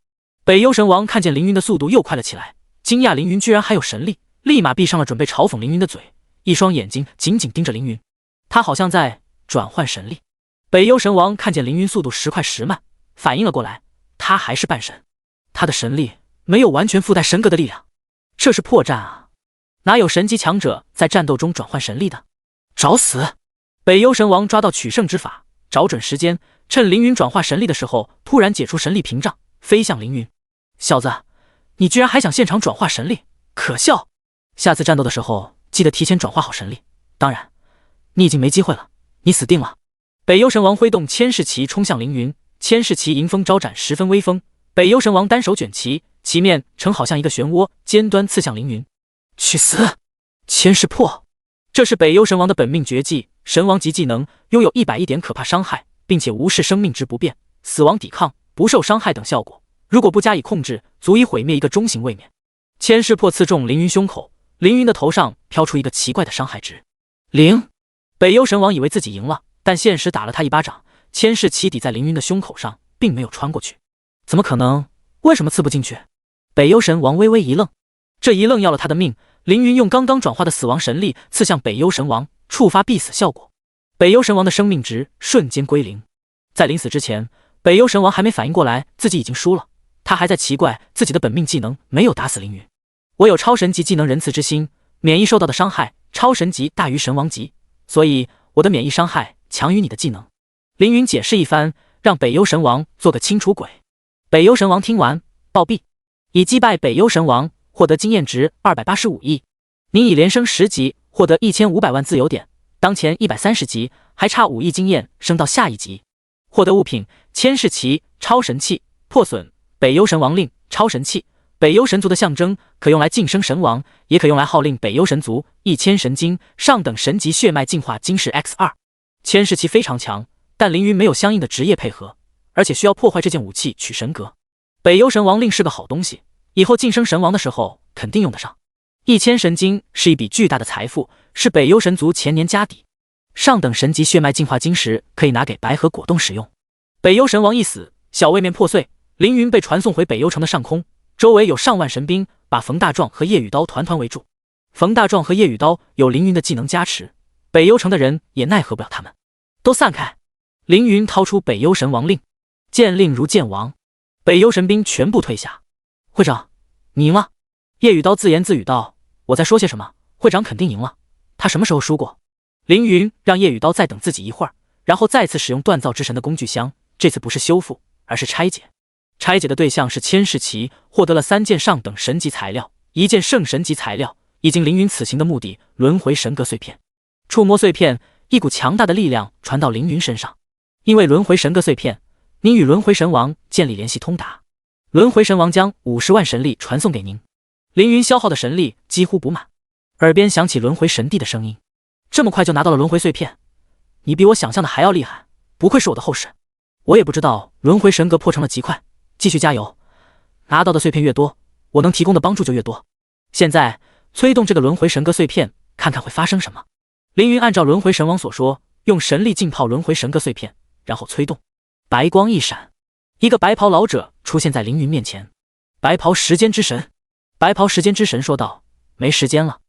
北幽神王看见凌云的速度又快了起来，惊讶凌云居然还有神力，立马闭上了准备嘲讽凌云的嘴，一双眼睛紧紧盯着凌云，他好像在转换神力。北幽神王看见凌云速度时快时慢，反应了过来，他还是半神，他的神力没有完全附带神格的力量，这是破绽啊！哪有神级强者在战斗中转换神力的？找死！北幽神王抓到取胜之法，找准时间，趁凌云转化神力的时候，突然解除神力屏障，飞向凌云。小子，你居然还想现场转化神力，可笑！下次战斗的时候，记得提前转化好神力。当然，你已经没机会了，你死定了！北幽神王挥动千世旗冲向凌云，千世旗迎风招展，十分威风。北幽神王单手卷旗，旗面呈好像一个漩涡，尖端刺向凌云。去死！千世破，这是北幽神王的本命绝技，神王级技能，拥有110点可怕伤害，并且无视生命值不变、死亡抵抗、不受伤害等效果。如果不加以控制，足以毁灭一个中型位面。千世破刺中凌云胸口，凌云的头上飘出一个奇怪的伤害值0。北幽神王以为自己赢了，但现实打了他一巴掌，千世旗抵在凌云的胸口上，并没有穿过去。怎么可能？为什么刺不进去？北幽神王微微一愣，这一愣要了他的命。凌云用刚刚转化的死亡神力刺向北幽神王，触发必死效果，北幽神王的生命值瞬间归0。在临死之前，北幽神王还没反应过来自己已经输了，他还在奇怪自己的本命技能没有打死凌云。我有超神级技能仁慈之心，免疫受到的伤害超神级大于神王级，所以我的免疫伤害强于你的技能。凌云解释一番，让北幽神王做个清楚鬼。北幽神王听完暴毙，已击败北幽神王，获得经验值285亿。您已连升10级，获得1500万自由点，当前130级，还差5亿经验升到下一级。获得物品：千世旗、超神器、破损、北幽神王令、超神器。北幽神族的象征，可用来晋升神王，也可用来号令北幽神族。1000神经，上等神级血脉进化晶石 X2。千世旗非常强，但凌云没有相应的职业配合，而且需要破坏这件武器取神格。北幽神王令是个好东西，以后晋升神王的时候肯定用得上。1000神经是一笔巨大的财富，是北幽神族前年家底。上等神级血脉进化晶石可以拿给白河果冻使用。北幽神王一死，小位面破碎，凌云被传送回北幽城的上空，周围有上万神兵把冯大壮和夜雨刀团团围住。冯大壮和夜雨刀有凌云的技能加持，北幽城的人也奈何不了他们，都散开。凌云掏出北幽神王令，剑令如剑王，北幽神兵全部退下。会长，你赢了。夜雨刀自言自语道：我在说些什么？会长肯定赢了，他什么时候输过？凌云让夜雨刀再等自己一会儿，然后再次使用锻造之神的工具箱，这次不是修复，而是拆解。拆解的对象是千世旗，获得了3件上等神级材料，1件圣神级材料，已经凌云此行的目的轮回神格碎片。触摸碎片，一股强大的力量传到凌云身上。因为轮回神格碎片，您与轮回神王建立联系通达，轮回神王将50万神力传送给您。凌云消耗的神力几乎补满，耳边响起轮回神帝的声音：这么快就拿到了轮回碎片，你比我想象的还要厉害，不愧是我的后世。我也不知道轮回神格破成了极快，继续加油，拿到的碎片越多，我能提供的帮助就越多。现在催动这个轮回神格碎片，看看会发生什么。凌云按照轮回神王所说，用神力浸泡轮回神格碎片，然后催动。白光一闪，一个白袍老者出现在凌云面前。白袍时间之神，白袍时间之神说道：“没时间了。”